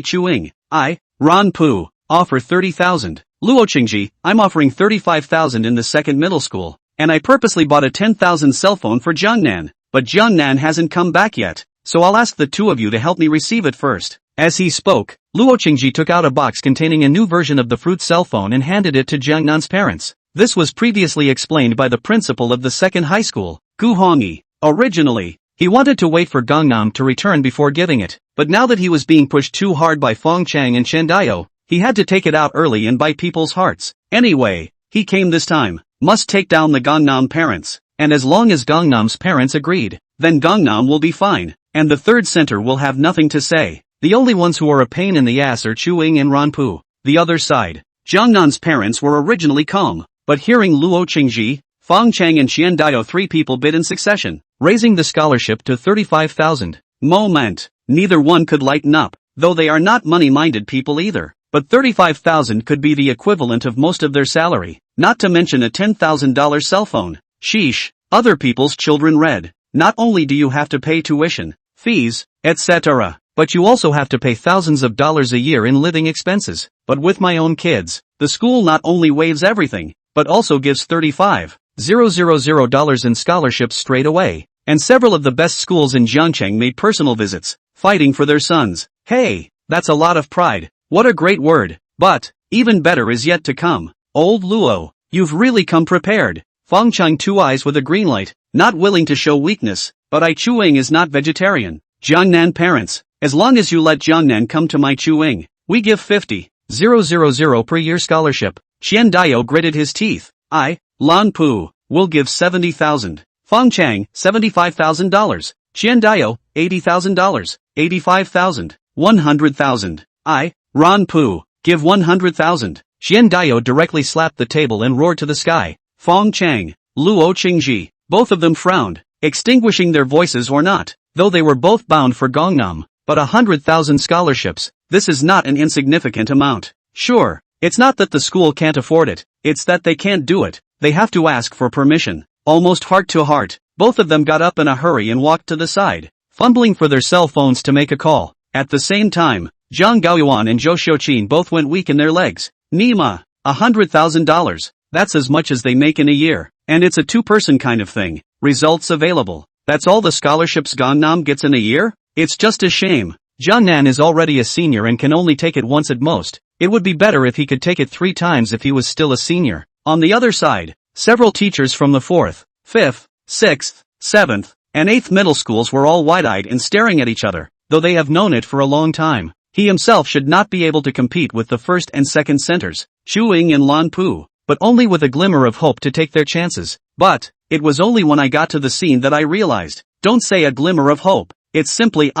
[SPEAKER 1] Chuing. I, Ran Pu, offer 30,000. Luo Qingji, I'm offering 35,000 in the second middle school, and I purposely bought a 10,000 cell phone for Jiangnan, but Jiangnan hasn't come back yet, so I'll ask the two of you to help me receive it first. As he spoke, Luo Qingji took out a box containing a new version of the fruit cell phone and handed it to Jiangnan's parents. This was previously explained by the principal of the second high school, Gu Hongyi. Originally, he wanted to wait for Gangnam to return before giving it, but now that he was being pushed too hard by Fong Chang and Chen Dao, he had to take it out early and buy people's hearts. Anyway, he came this time. Must take down the Gangnam parents, and as long as Gangnam's parents agreed, then Gangnam will be fine, and the third center will have nothing to say. The only ones who are a pain in the ass are Chuing and Ranpu. The other side, Jiangnan's parents were originally calm, but hearing Luo Qingji, Fong Chang and Xian Dao, three people bid in succession, raising the scholarship to 35,000. Moment. Neither one could lighten up, though they are not money-minded people either, but 35,000 could be the equivalent of most of their salary, not to mention a $10,000 cell phone. Sheesh. Other people's children read. Not only do you have to pay tuition, fees, etc., but you also have to pay thousands of dollars a year in living expenses. But with my own kids, the school not only waives everything, but also gives $35,000 in scholarships straight away. And several of the best schools in Jiangcheng made personal visits, fighting for their sons. Hey, that's a lot of pride. What a great word. But, even better is yet to come. Old Luo, you've really come prepared. Fong Chang, two eyes with a green light, not willing to show weakness, but I Chuing is not vegetarian. Jiangnan parents, as long as you let Jiangnan come to my Chuing, we give 50,000 per year scholarship. Qian Dao gritted his teeth. I, Lan Pu, will give 70,000. Fong Chang, $75,000. Qian Dao, $80,000. 85,000. 100,000. I, Ran Pu, give 100,000. Qian Dao directly slapped the table and roared to the sky. Fong Chang, Luo Qingji, both of them frowned, extinguishing their voices or not, though they were both bound for Gangnam. But 100,000 scholarships, this is not an insignificant amount. Sure, it's not that the school can't afford it, it's that they can't do it. They have to ask for permission. Almost heart to heart, both of them got up in a hurry and walked to the side, fumbling for their cell phones to make a call. At the same time, Zhang Gaoyuan and Zhou Xiuqin both went weak in their legs. Nima, $100,000. That's as much as they make in a year, and it's a two-person kind of thing. Results available. That's all the scholarships Gangnam gets in a year? It's just a shame. Jiangnan is already a senior and can only take it once at most. It would be better if he could take it 3 times if he was still a senior. On the other side, several teachers from the 4th, 5th, 6th, 7th, and 8th middle schools were all wide-eyed and staring at each other, though they have known it for a long time. He himself should not be able to compete with the first and second centers, Chuing and Lan Pu, but only with a glimmer of hope to take their chances. But, it was only when I got to the scene that I realized, don't say a glimmer of hope. It's simply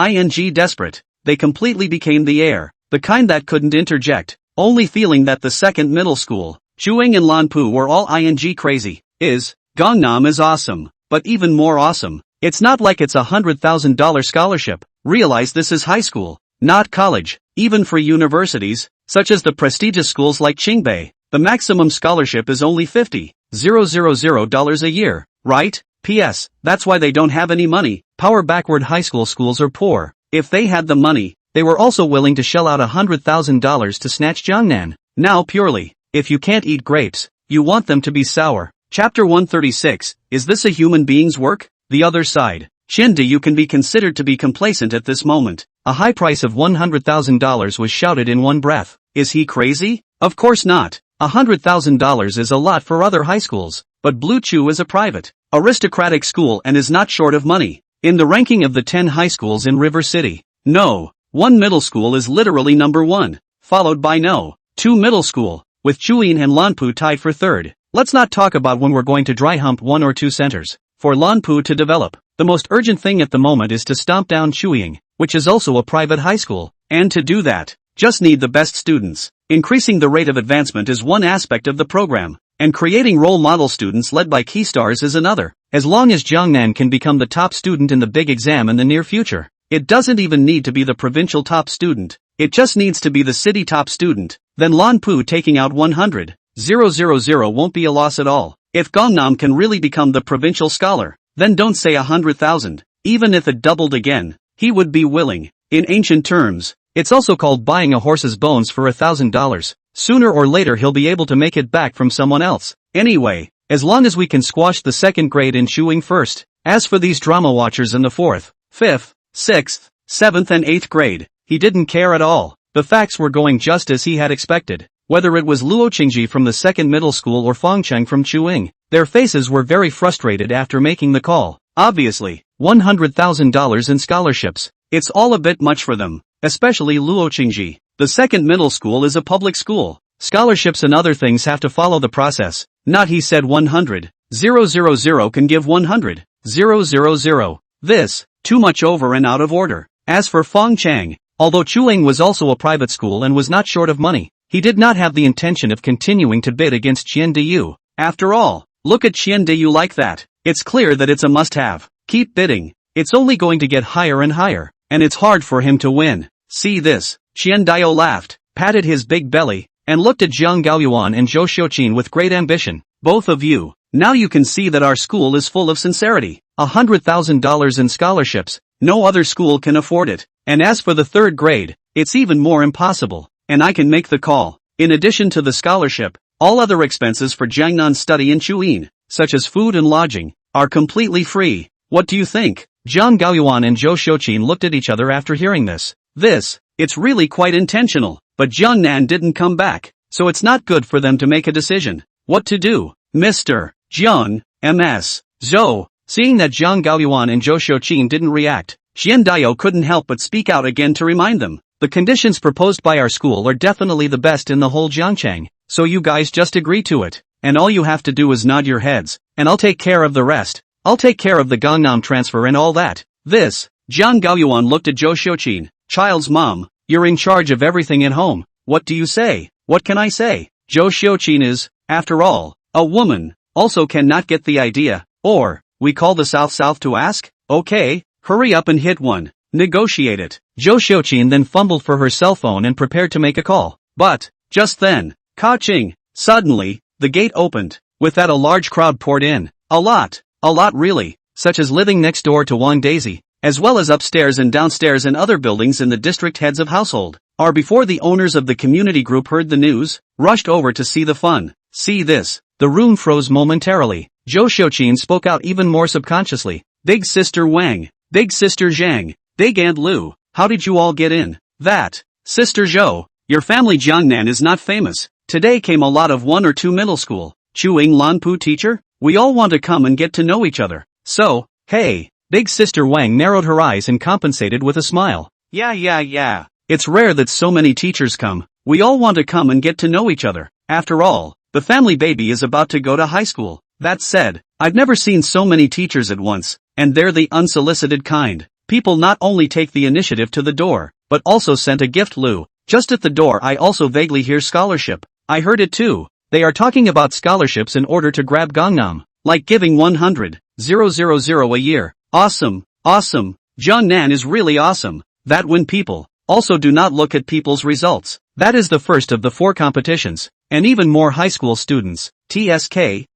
[SPEAKER 1] desperate. They completely became the heir, the kind that couldn't interject, only feeling that the second middle school, Chuing and Lan Pu were all crazy. Gangnam is awesome, but even more awesome. It's not like it's $100,000 scholarship. Realize this is high school, not college. Even for universities, such as the prestigious schools like Qingbei, the maximum scholarship is only $50,000 a year, right? P.S. That's why they don't have any money. Power backward high school schools are poor. If they had the money, they were also willing to shell out $100,000 to snatch Jungnan. Now purely, if you can't eat grapes, you want them to be sour. Chapter 136, Is This a Human Being's Work? The Other Side. Yu can be considered to be complacent at this moment. A high price of $100,000 was shouted in one breath. Is he crazy? Of course not. $100,000 is a lot for other high schools, but Blue Chu is a private, aristocratic school and is not short of money. In the ranking of the 10 high schools in River City, No. 1 middle school is literally number 1, followed by No. 2 middle school, with Chuyin and Lanpu tied for third. Let's not talk about when we're going to dry hump 1 or 2 centers. For Lanpu to develop, the most urgent thing at the moment is to stomp down Chuying, which is also a private high school, and to do that, just need the best students. Increasing the rate of advancement is one aspect of the program, and creating role model students led by key stars is another. As long as Jiangnan can become the top student in the big exam in the near future, it doesn't even need to be the provincial top student, it just needs to be the city top student. Then Lanpu taking out 100,000 won't be a loss at all. If Gangnam can really become the provincial scholar, then don't say 100,000. Even if it doubled again, he would be willing. In ancient terms, it's also called buying a horse's bones for $1,000. Sooner or later he'll be able to make it back from someone else. Anyway, as long as we can squash the second grade in Chuing first. As for these drama watchers in the 4th, 5th, 6th, 7th and 8th grade, he didn't care at all. The facts were going just as he had expected. Whether it was Luo Qingji from the second middle school or Fangcheng from Chuing, their faces were very frustrated after making the call. Obviously, $100,000 in scholarships. It's all a bit much for them, especially Luo Qingji. The second middle school is a public school. Scholarships and other things have to follow the process. Not he said 100,000 can give 100,000. This, too much over and out of order. As for Fangcheng, although Chuing was also a private school and was not short of money, he did not have the intention of continuing to bid against Qiandiyu. After all, look at Qiandiyu like that. It's clear that it's a must-have. Keep bidding. It's only going to get higher and higher, and it's hard for him to win. See this. Qiandiyu laughed, patted his big belly, and looked at Jiang Gaoyuan and Zhou Xiuqin with great ambition. Both of you, now you can see that our school is full of sincerity. $100,000 in scholarships, no other school can afford it. And as for the third grade, it's even more impossible. And I can make the call. In addition to the scholarship, all other expenses for Jiangnan's study in Chuyin, such as food and lodging, are completely free. What do you think? Jiang Gaoyuan and Zhou Xiuqin looked at each other after hearing this. It's really quite intentional, but Jiangnan didn't come back, so it's not good for them to make a decision. What to do? Mr. Jiang, M.S. Zhou. Seeing that Jiang Gaoyuan and Zhou Xiuqin didn't react, Xiandiao couldn't help but speak out again to remind them. The conditions proposed by our school are definitely the best in the whole Jiangchang, so you guys just agree to it, and all you have to do is nod your heads, and I'll take care of the rest. I'll take care of the Gangnam transfer and all that. Jiang Gaoyuan looked at Zhou Xiuqin. Child's mom, you're in charge of everything at home. What do you say? What can I say? Zhou Xiuqin is, after all, a woman, also cannot get the idea. Or, we call the South to ask? Okay, hurry up and hit one. Negotiate it. Zhou Xiuqin then fumbled for her cell phone and prepared to make a call. But, just then, ka-ching, suddenly, the gate opened. With that a large crowd poured in. A lot really, such as living next door to Wang Daisy, as well as upstairs and downstairs and other buildings in the district heads of household. Or before the owners of the community group heard the news, rushed over to see the fun. See this. The room froze momentarily. Zhou Xiuqin spoke out even more subconsciously. Big Sister Wang, Big Sister Zhang, Big Aunt Lu, how did you all get in? That, Sister Zhou, your family Jiangnan is not famous. Today came a lot of 1 or 2 middle school. Chuing Lanpu teacher? We all want to come and get to know each other. So, hey. Big Sister Wang narrowed her eyes and compensated with a smile. Yeah. It's rare that so many teachers come. We all want to come and get to know each other. After all, the family baby is about to go to high school. That said, I've never seen so many teachers at once, and they're the unsolicited kind. People not only take the initiative to the door, but also sent a gift. Lu. Just at the door I also vaguely hear scholarship. I heard it too. They are talking about scholarships in order to grab Gangnam. Like giving 100,000 a year. Awesome. Jiangnan is really awesome. That when people also do not look at people's results. That is the first of the 4 competitions. And even more high school students. TSK,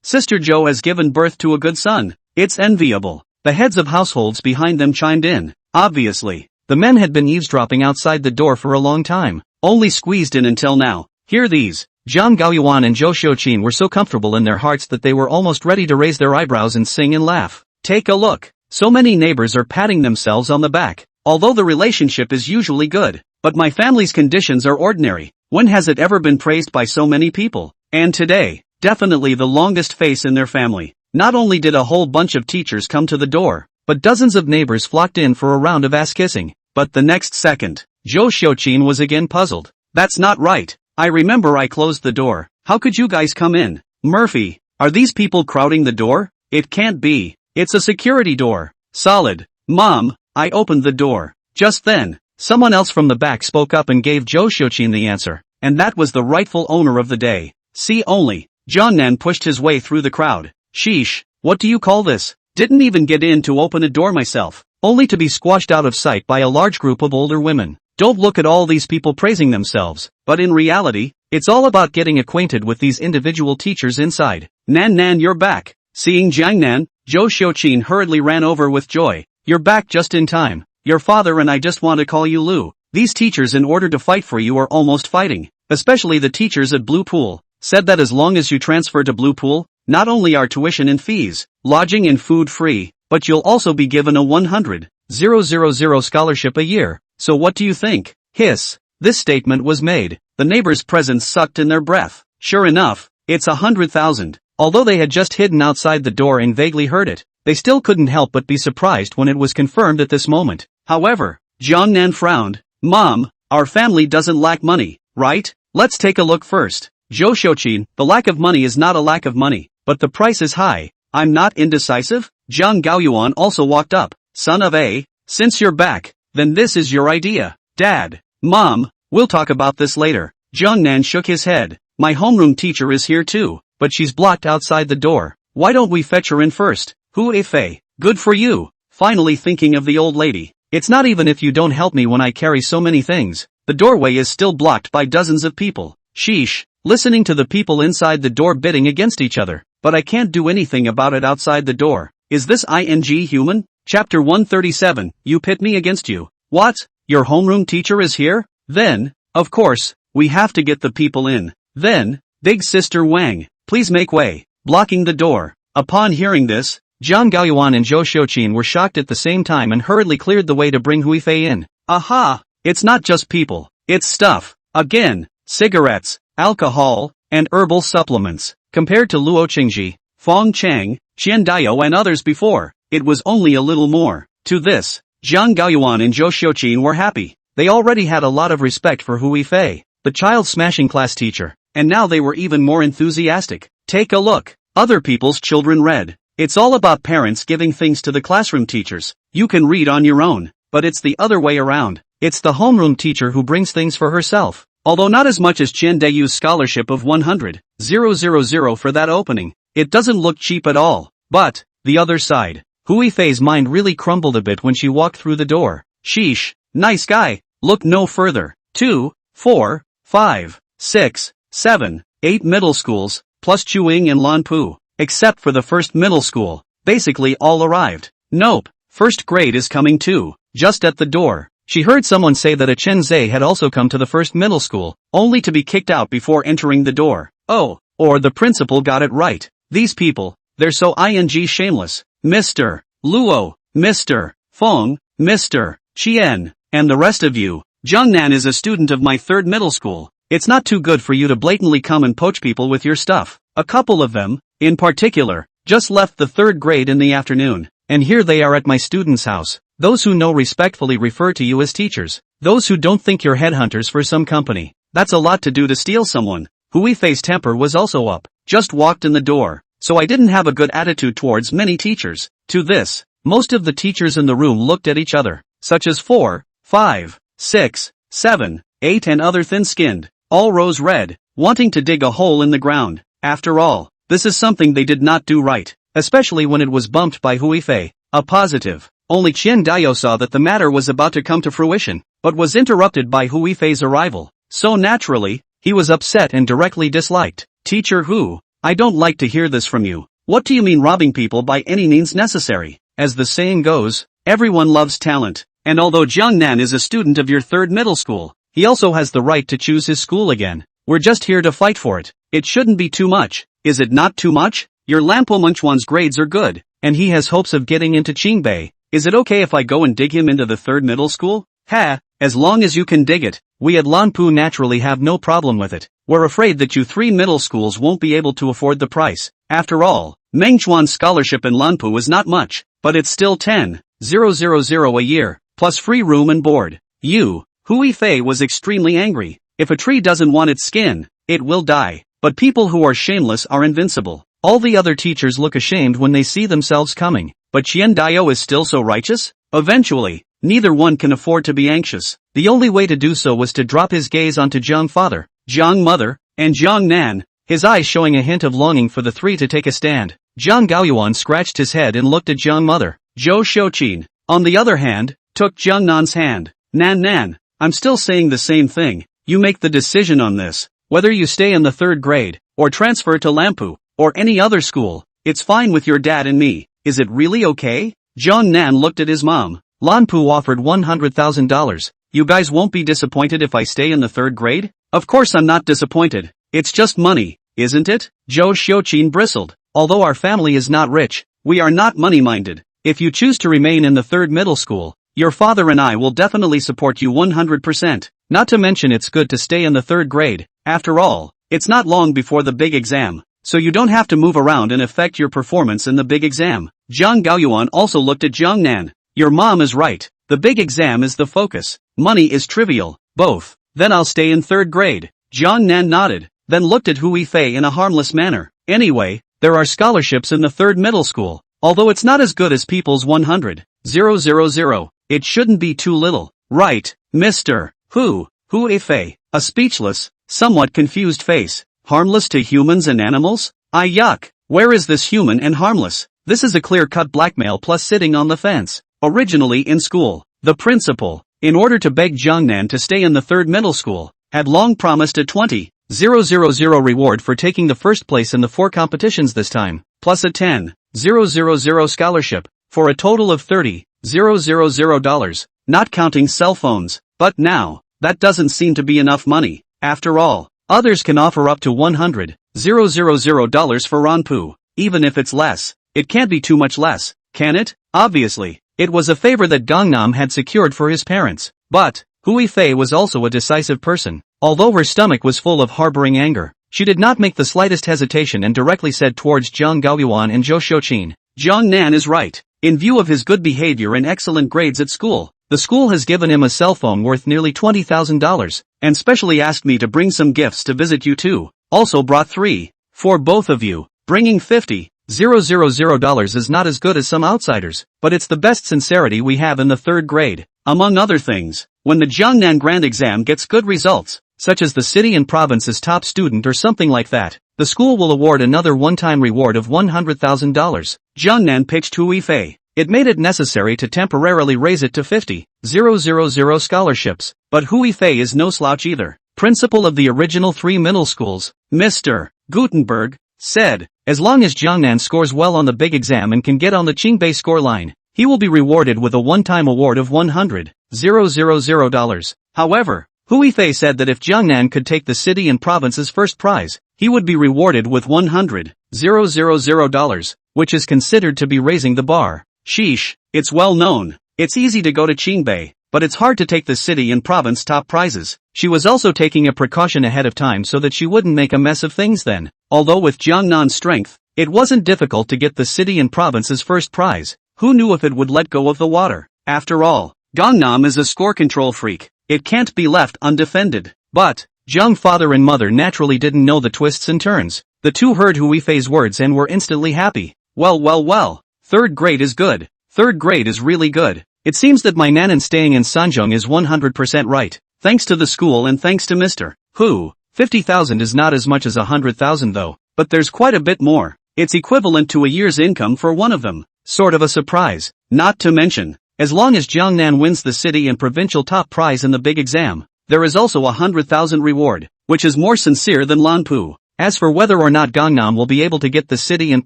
[SPEAKER 1] Sister Zhou has given birth to a good son. It's enviable. The heads of households behind them chimed in. Obviously, The men had been eavesdropping outside the door for a long time, only squeezed in until now. Hear these. Jiang Gaoyuan and Zhou Xiuqin were so comfortable in their hearts that they were almost ready to raise their eyebrows and sing and laugh. Take a look. So many neighbors are patting themselves on the back. Although the relationship is usually good, but my family's conditions are ordinary. When has it ever been praised by so many people? And today, definitely the longest face in their family. Not only did a whole bunch of teachers come to the door, but dozens of neighbors flocked in for a round of ass-kissing. But the next second, Zhou Xiuqin was again puzzled. That's not right. I remember I closed the door. How could you guys come in? Murphy, are these people crowding the door? It can't be. It's a security door. Solid. Mom, I opened the door. Just then, someone else from the back spoke up and gave Zhou Xiuqin the answer. And that was the rightful owner of the day. See only. Jiangnan pushed his way through the crowd. Sheesh, what do you call this? Didn't even get in to open a door myself, only to be squashed out of sight by a large group of older women. Don't look at all these people praising themselves, but in reality, it's all about getting acquainted with these individual teachers inside. Nan, you're back. Seeing Jiangnan, Zhou Xiuqin hurriedly ran over with joy. You're back just in time. Your father and I just want to call you Lu. These teachers in order to fight for you are almost fighting, especially the teachers at Blue Pool. Said that as long as you transfer to Blue Pool, not only are tuition and fees, lodging and food free, but you'll also be given a 100,000 scholarship a year. So what do you think? Hiss. This statement was made. The neighbors' present sucked in their breath. Sure enough, it's 100,000. Although they had just hidden outside the door and vaguely heard it, they still couldn't help but be surprised when it was confirmed at this moment. However, Jiangnan frowned. Mom, our family doesn't lack money, right? Let's take a look first. Zhou Xiuqin, the lack of money is not a lack of money, but the price is high. I'm not indecisive? Jiang Gaoyuan also walked up. Son of a, since you're back, then this is your idea. Dad, Mom, we'll talk about this later. Jiangnan shook his head. My homeroom teacher is here too, but she's blocked outside the door. Why don't we fetch her in first? Hu Ifei, good for you. Finally thinking of the old lady. It's not even if you don't help me when I carry so many things. The doorway is still blocked by dozens of people. Sheesh, listening to the people inside the door bidding against each other. But I can't do anything about it outside the door. Is this ing human? Chapter 137, you pit me against you. What? Your homeroom teacher is here? Then, of course, we have to get the people in. Then, Big Sister Wang, please make way. Blocking the door. Upon hearing this, Jiang Gaoyuan and Zhou Xiuqin were shocked at the same time and hurriedly cleared the way to bring Huifei in. Aha! It's not just people. It's stuff. Again, cigarettes, alcohol, and herbal supplements. Compared to Luo Qingji, Fong Chang, Qian Dao and others before, it was only a little more. To this, Jiang Gaoyuan and Zhou Xiuqin were happy. They already had a lot of respect for Huifei, the child-smashing class teacher, and now they were even more enthusiastic. Take a look. Other people's children read. It's all about parents giving things to the classroom teachers. You can read on your own, but it's the other way around. It's the homeroom teacher who brings things for herself. Although not as much as Qian Dayu's scholarship of 100,000 for that opening, it doesn't look cheap at all. But, the other side. Huifei's mind really crumbled a bit when she walked through the door. Sheesh, nice guy. Look no further. 2, 4, 5, 6, 7, 8 middle schools, plus Chuing and Lanpu. Except for the first middle school. Basically all arrived. Nope, first grade is coming too. Just at the door. She heard someone say that a Chen Zhe had also come to the first middle school, only to be kicked out before entering the door. Oh, or the principal got it right. These people, they're so shameless. Mr. Luo, Mr. Feng, Mr. Qian, and the rest of you. Jiangnan is a student of my third middle school. It's not too good for you to blatantly come and poach people with your stuff. A couple of them, in particular, just left the third grade in the afternoon, and here they are at my student's house. Those who know respectfully refer to you as teachers. Those who don't think you're headhunters for some company. That's a lot to do to steal someone. Huifei's temper was also up. Just walked in the door, so I didn't have a good attitude towards many teachers. To this, most of the teachers in the room looked at each other, such as 4, 5, 6, 7, 8 and other thin-skinned, all rose red, wanting to dig a hole in the ground. After all, this is something they did not do right, especially when it was bumped by Huifei, a positive. Only Qian Dao saw that the matter was about to come to fruition, but was interrupted by Huifei's arrival. So naturally, he was upset and directly disliked. Teacher Hu, I don't like to hear this from you. What do you mean robbing people by any means necessary? As the saying goes, everyone loves talent. And although Jiangnan is a student of your third middle school, he also has the right to choose his school again. We're just here to fight for it. It shouldn't be too much. Is it not too much? Your Lampo Munchwan's grades are good, and he has hopes of getting into Qingbei. Is it okay if I go and dig him into the third middle school? Ha, as long as you can dig it, we at Lanpu naturally have no problem with it. We're afraid that you three middle schools won't be able to afford the price. After all, Mengchuan's scholarship in Lanpu is not much, but it's still 10,000 a year, plus free room and board. Hui Fei was extremely angry. If a tree doesn't want its skin, it will die. But people who are shameless are invincible. All the other teachers look ashamed when they see themselves coming. But Qian Dao is still so righteous? Eventually, neither one can afford to be anxious. The only way to do so was to drop his gaze onto Jiang father, Jiang mother, and Jiang Nan, his eyes showing a hint of longing for the three to take a stand. Jiang Gaoyuan scratched his head and looked at Jiang mother. Zhou Xiuqin, on the other hand, took Jiang Nan's hand. Nan, I'm still saying the same thing. You make the decision on this. Whether you stay in the third grade, or transfer to Lampu, or any other school, it's fine with your dad and me. Is it really okay? Jiang Nan looked at his mom. Lanpu offered $100,000. You guys won't be disappointed if I stay in the third grade? Of course I'm not disappointed. It's just money, isn't it? Zhou Xiuqin bristled. Although our family is not rich, we are not money-minded. If you choose to remain in the third middle school, your father and I will definitely support you 100%. Not to mention it's good to stay in the third grade. After all, it's not long before the big exam, so you don't have to move around and affect your performance in the big exam. Jiang Gaoyuan also looked at Jiang Nan. Your mom is right. The big exam is the focus. Money is trivial. Both. Then I'll stay in third grade. Jiang Nan nodded, then looked at Hui Fei in a harmless manner. Anyway, there are scholarships in the third middle school. Although it's not as good as people's 100,000. It shouldn't be too little. Right, Mr. Hui Fei, a speechless, somewhat confused face. Harmless to humans and animals? Yuck. Where is this human and harmless? This is a clear-cut blackmail plus sitting on the fence. Originally in school, the principal, in order to beg Jiangnan to stay in the third middle school, had long promised a 20,000 reward for taking the first place in the 4 competitions this time, plus a 10,000 scholarship, for a total of $30,000, not counting cell phones. But now, that doesn't seem to be enough money. After all, others can offer up to $100,000 for Ranpu. Even if it's less, it can't be too much less, can it? Obviously, it was a favor that Gangnam had secured for his parents. But, Hui Fei was also a decisive person. Although her stomach was full of harboring anger, she did not make the slightest hesitation and directly said towards Jiang Gaoyuan and Zhou Xiuqin, Jiang Nan is right. In view of his good behavior and excellent grades at school, the school has given him a cell phone worth nearly $20,000, and specially asked me to bring some gifts to visit you too. Also brought 3 for both of you. Bringing $50,000 is not as good as some outsiders, but it's the best sincerity we have in the third grade. Among other things, when the Jiangnan Grand Exam gets good results, such as the city and province's top student or something like that, the school will award another one-time reward of $100,000. Jiangnan pitched Hui Fei. It made it necessary to temporarily raise it to 50,000 scholarships, but Hui Fei is no slouch either. Principal of the original 3 middle schools, Mr. Gutenberg, said, as long as Jiangnan scores well on the big exam and can get on the Qingbei scoreline, he will be rewarded with a one-time award of $100,000. However, Hui Fei said that if Jiangnan could take the city and province's first prize, he would be rewarded with $100,000, which is considered to be raising the bar. Sheesh, it's well known. It's easy to go to Qingbei, but it's hard to take the city and province top prizes. She was also taking a precaution ahead of time so that she wouldn't make a mess of things then. Although with Jiangnan's strength, it wasn't difficult to get the city and province's first prize. Who knew if it would let go of the water? After all, Gangnam is a score control freak. It can't be left undefended. But, Jiang father and mother naturally didn't know the twists and turns. The two heard Hui Fei's words and were instantly happy. Well. Third grade is good. Third grade is really good. It seems that my Nanan staying in Sanzhong is 100% right. Thanks to the school and thanks to Mr. Hu. 50,000 is not as much as 100,000 though, but there's quite a bit more. It's equivalent to a year's income for one of them. Sort of a surprise. Not to mention, as long as Jiangnan wins the city and provincial top prize in the big exam, there is also 100,000 reward, which is more sincere than Lanpu. As for whether or not Gangnam will be able to get the city and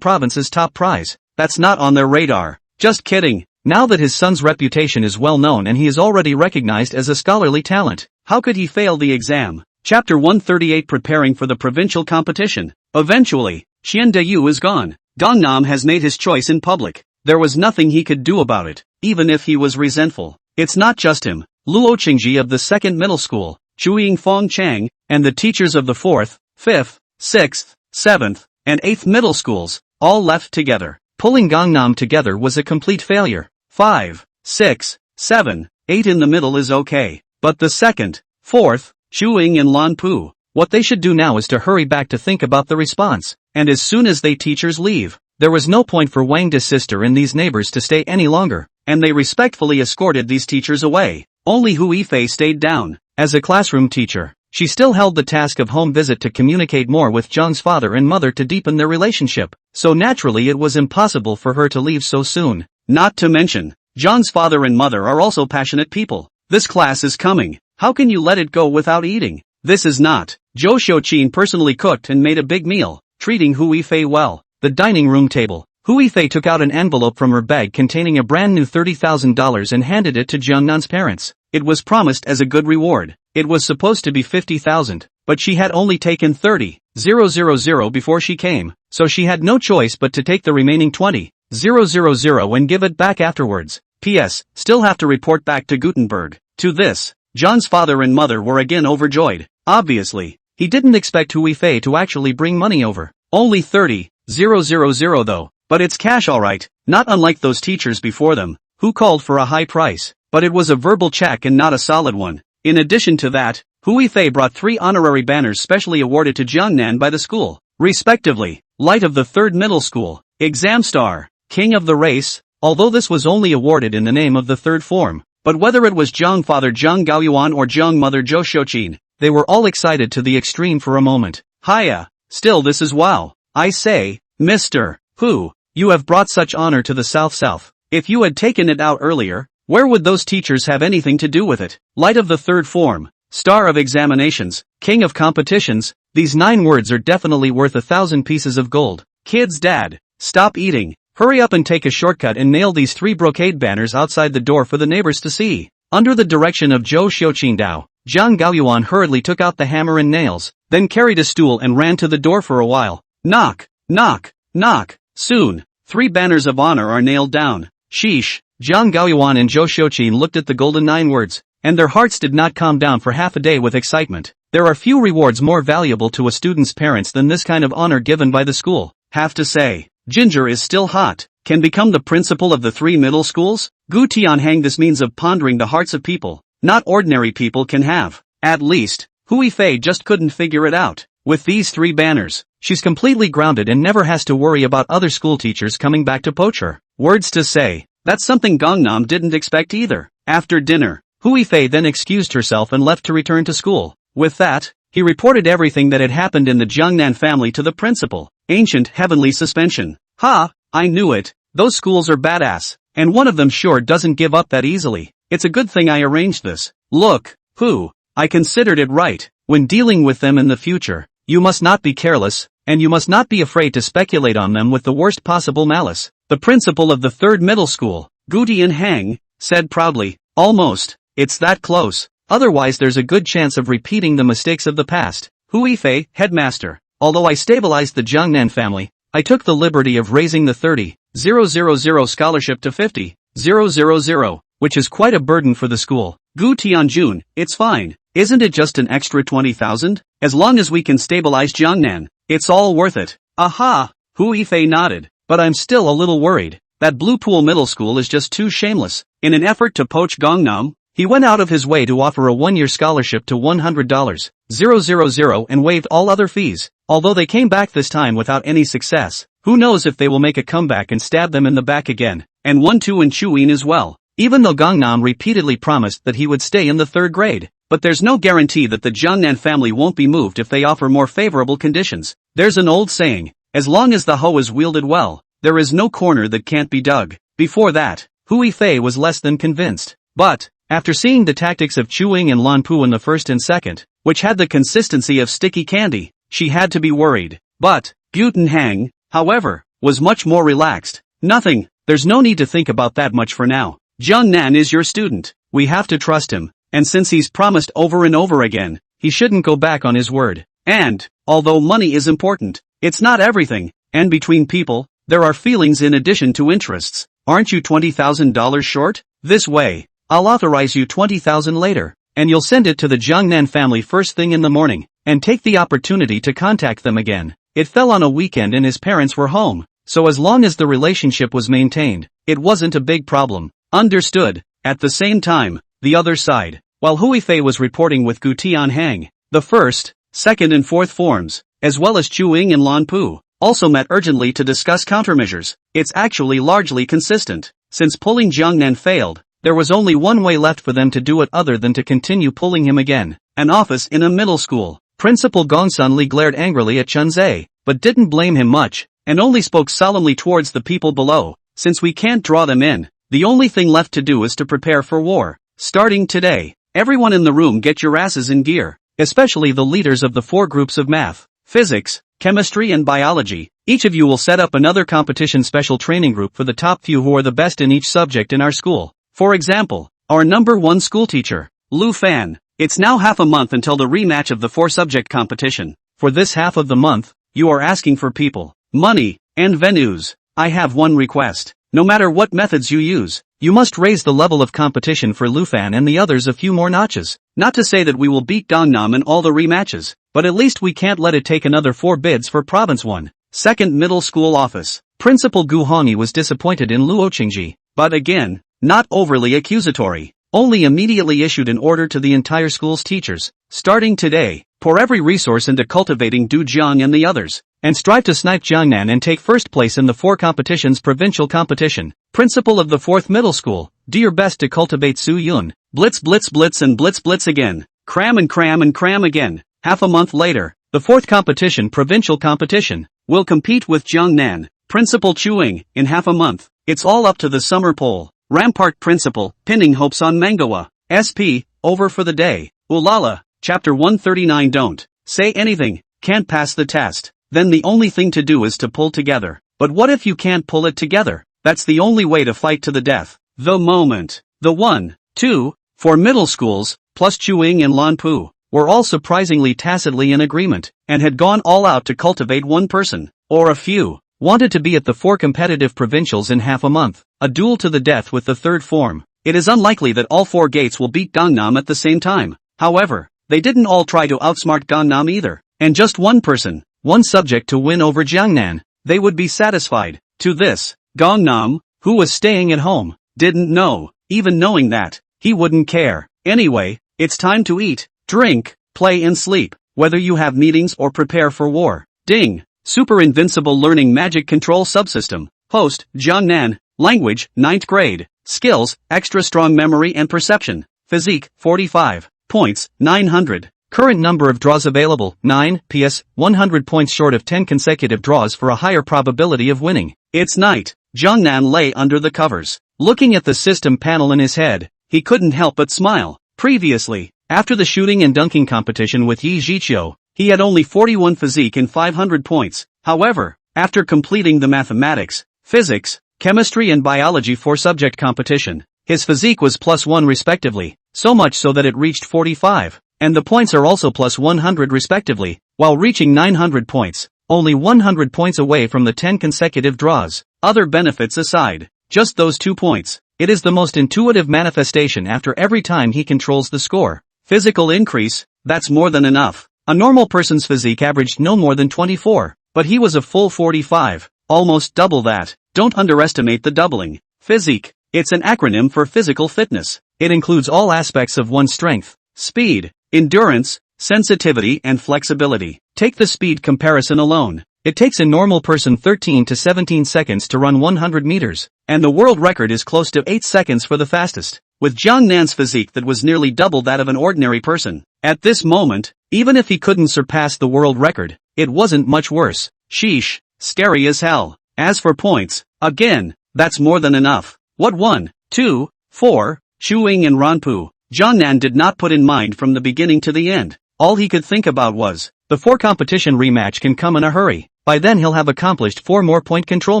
[SPEAKER 1] province's top prize, that's not on their radar. Just kidding. Now that his son's reputation is well known and he is already recognized as a scholarly talent, how could he fail the exam? Chapter 138 Preparing for the provincial competition. Eventually, Xian Deyu is gone. Gangnam has made his choice in public. There was nothing he could do about it, even if he was resentful. It's not just him. Luo Qingji of the 2nd Middle School, Chu Fong Chang, and the teachers of the 4th, 5th, 6th, 7th, and 8th middle schools, all left together. Pulling Gangnam together was a complete failure. 5, 6, 7, 8 in the middle is okay. But the 2nd, 4th, Chuing and Lanpu, what they should do now is to hurry back to think about the response. And as soon as they teachers leave, there was no point for Wang De's sister and these neighbors to stay any longer, and they respectfully escorted these teachers away. Only Hu Yifei stayed down. As a classroom teacher, she still held the task of home visit to communicate more with Zhang's father and mother to deepen their relationship, so naturally it was impossible for her to leave so soon. Not to mention, Zhang's father and mother are also passionate people. This class is coming. How can you let it go without eating? This is not. Zhou Xiuqin personally cooked and made a big meal, treating Hu Yifei well. The dining room table. Hu Yifei took out an envelope from her bag containing a brand new $30,000 and handed it to Jiangnan's parents. It was promised as a good reward. It was supposed to be 50,000, but she had only taken 30,000 before she came, so she had no choice but to take the remaining 20,000 and give it back afterwards. P.S. Still have to report back to Gutenberg. To this, John's father and mother were again overjoyed. Obviously, he didn't expect Hu Yifei to actually bring money over. Only 30,000 though, but it's cash alright, not unlike those teachers before them, who called for a high price, but it was a verbal check and not a solid one. In addition to that, Hu Yifei brought 3 honorary banners specially awarded to Jiangnan by the school, respectively, Light of the 3rd Middle School, Exam Star, King of the Race, although this was only awarded in the name of the 3rd form, but whether it was Zhang father Zhang Gaoyuan or Zhang mother Zhou Xiuqin, they were all excited to the extreme for a moment. Hiya, still this is wow. I say, Mr. Hu, you have brought such honor to the South. If you had taken it out earlier, where would those teachers have anything to do with it? Light of the 3rd form, Star of examinations, King of competitions, these 9 words are definitely worth 1,000 pieces of gold. Kids dad, stop eating, hurry up and take a shortcut and nail these 3 brocade banners outside the door for the neighbors to see. Under the direction of Zhou Xiuqindao, Zhang Gaoyuan hurriedly took out the hammer and nails, then carried a stool and ran to the door for a while. Knock, knock, knock. Soon, 3 banners of honor are nailed down. Sheesh. Zhang Gaoyuan and Zhou Xiuqin looked at the golden 9 words, and their hearts did not calm down for half a day with excitement. There are few rewards more valuable to a student's parents than this kind of honor given by the school. Have to say, Ginger is still hot. Can become the principal of the 3 middle schools? Gu Tianhang. This means of pondering the hearts of people, not ordinary people can have. At least, Hu Yifei just couldn't figure it out. With these 3 banners, she's completely grounded and never has to worry about other school teachers coming back to poach her. Words to say, that's something Gangnam didn't expect either. After dinner, Hu Yifei then excused herself and left to return to school. With that, he reported everything that had happened in the Jiangnan family to the principal. Ancient heavenly suspension. Ha, I knew it. Those schools are badass, and one of them sure doesn't give up that easily. It's a good thing I arranged this. Look, Hu, I considered it right. When dealing with them in the future, you must not be careless, and you must not be afraid to speculate on them with the worst possible malice. The principal of the 3rd middle school, Gu Tianhang, said proudly, almost, it's that close, otherwise there's a good chance of repeating the mistakes of the past. Hu Yifei, headmaster, although I stabilized the Jiangnan family, I took the liberty of raising the 30,000 scholarship to 50,000, which is quite a burden for the school. Gu Tianjun, it's fine, isn't it just an extra 20,000? As long as we can stabilize Jiangnan, it's all worth it. Aha, Hu Yifei nodded, but I'm still a little worried. That Blue Pool Middle School is just too shameless. In an effort to poach Gangnam, he went out of his way to offer a 1-year scholarship to $100,000 and waived all other fees. Although they came back this time without any success, who knows if they will make a comeback and stab them in the back again. And 1-2 in Chuyin as well. Even though Gangnam repeatedly promised that he would stay in the 3rd grade. But there's no guarantee that the Jiangnan family won't be moved if they offer more favorable conditions. There's an old saying, as long as the hoe is wielded well, there is no corner that can't be dug. Before that, Hu Yifei was less than convinced. But, after seeing the tactics of Chuing and Lanpu in the 1st and 2nd, which had the consistency of sticky candy, she had to be worried. But, Gutenhang, however, was much more relaxed. Nothing, there's no need to think about that much for now. Jungnan is your student. We have to trust him. And since he's promised over and over again, he shouldn't go back on his word. And, although money is important, it's not everything. And between people, there are feelings in addition to interests. Aren't you $20,000 short? This way, I'll authorize you $20,000 later, and you'll send it to the Jungnan family first thing in the morning, and take the opportunity to contact them again. It fell on a weekend and his parents were home, so as long as the relationship was maintained, it wasn't a big problem. Understood. At the same time, the other side, while Huifei was reporting with Gu Tianhang, the first, second and fourth forms, as well as Chuing and Lanpu, also met urgently to discuss countermeasures. It's actually largely consistent. Since pulling Jungnan failed, there was only one way left for them to do it other than to continue pulling him again. An office in a middle school. Principal Gongsun Li glared angrily at Chunzei, but didn't blame him much, and only spoke solemnly towards the people below. Since we can't draw them in, the only thing left to do is to prepare for war. Starting today, everyone in the room get your asses in gear, especially the leaders of the 4 groups of math, physics, chemistry and biology. Each of you will set up another competition special training group for the top few who are the best in each subject in our school. For example, our number 1 schoolteacher, Lu Fan. It's now half a month until the rematch of the 4-subject competition. For this half of the month, you are asking for people, money, and venues. I have one request. No matter what methods you use, you must raise the level of competition for Lu Fan and the others a few more notches. Not to say that we will beat Dongnam in all the rematches, but at least we can't let it take another 4 bids for Province 1. Second middle school office. Principal Gu Hongyi was disappointed in Luo Qingji, but again, not overly accusatory. Only immediately issued an order to the entire school's teachers. Starting today, pour every resource into cultivating Du Jiang and the others, and strive to snipe Jiangnan and take first place in the 4 competitions provincial competition. Principal of the 4th middle school, do your best to cultivate Su Yun. Blitz blitz blitz and blitz blitz again. Cram and cram and cram again. Half a month later, the 4th competition provincial competition will compete with Jiangnan. Principal Chuing, in half a month. It's all up to the summer poll. Rampart Principal, pinning hopes on manhwa. SP, over for the day. Ulala, Chapter 139. Don't say anything, can't pass the test. Then the only thing to do is to pull together. But what if you can't pull it together? That's the only way to fight to the death. The moment. The 1, 2, 4 middle schools, plus Chuing and Lanpu, were all surprisingly tacitly in agreement, and had gone all out to cultivate one person, or a few, wanted to be at the 4 competitive provincials in half a month. A duel to the death with the 3rd form. It is unlikely that all 4 gates will beat Dongnam at the same time. However, they didn't all try to outsmart Dongnam either. And just one person, one subject to win over Jiangnan, they would be satisfied. To this, Dongnam, who was staying at home, didn't know. Even knowing that, he wouldn't care. Anyway, it's time to eat, drink, play and sleep, whether you have meetings or prepare for war. Ding! Super Invincible Learning Magic Control Subsystem. Host, Jiangnan. Language, 9th grade. Skills, extra strong memory and perception. Physique, 45. Points, 900. Current number of draws available, 9, PS, 100 points short of 10 consecutive draws for a higher probability of winning. It's night. Jiangnan lay under the covers. Looking at the system panel in his head, he couldn't help but smile. Previously, after the shooting and dunking competition with Yi Zhiqiu, he had only 41 physique and 500 points. However, after completing the mathematics, physics, chemistry and biology 4-subject competition, his physique was +1 respectively, so much so that it reached 45, and the points are also +100 respectively, while reaching 900 points, only 100 points away from the 10 consecutive draws. Other benefits aside, just those 2 points, it is the most intuitive manifestation after every time he controls the score. Physical increase, that's more than enough. A normal person's physique averaged no more than 24, but he was a full 45, almost double that. Don't underestimate the doubling. Physique. It's an acronym for physical fitness. It includes all aspects of one's strength, speed, endurance, sensitivity and flexibility. Take the speed comparison alone. It takes a normal person 13 to 17 seconds to run 100 meters, and the world record is close to 8 seconds for the fastest. With Jiangnan's physique that was nearly double that of an ordinary person, at this moment, even if he couldn't surpass the world record, it wasn't much worse. Sheesh, scary as hell. As for points, again, that's more than enough. What 1, 2, 4, Chuing and Ranpu, Jiangnan did not put in mind from the beginning to the end. All he could think about was, the 4 competition rematch can come in a hurry. By then he'll have accomplished 4 more point control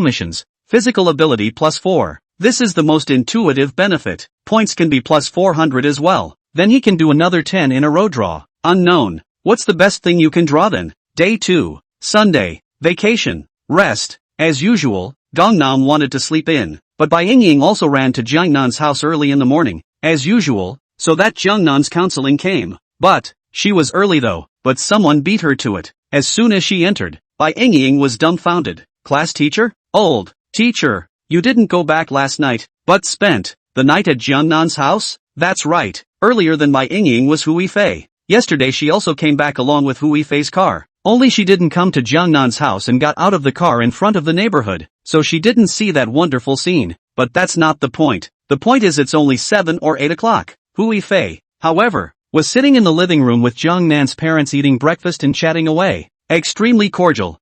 [SPEAKER 1] missions. Physical ability +4. This is the most intuitive benefit. Points can be +400 as well. Then he can do another 10 in a row draw. Unknown. What's the best thing you can draw then? Day 2. Sunday. Vacation. Rest. As usual, Gangnam wanted to sleep in, but Bai Yingying also ran to Jiangnan's house early in the morning, as usual, so that Jiangnan's counseling came. But she was early though, but someone beat her to it. As soon as she entered, Bai Yingying was dumbfounded. Class teacher? Old teacher, you didn't go back last night, but spent the night at Jiangnan's house? That's right. Earlier than Bai Yingying was Hui Fei. Yesterday she also came back along with Hui Fei's car. Only she didn't come to Jiangnan's house and got out of the car in front of the neighborhood, so she didn't see that wonderful scene. But that's not the point. The point is it's only 7 or 8 o'clock. Hui Fei, however, was sitting in the living room with Jiangnan's parents eating breakfast and chatting away. Extremely cordial.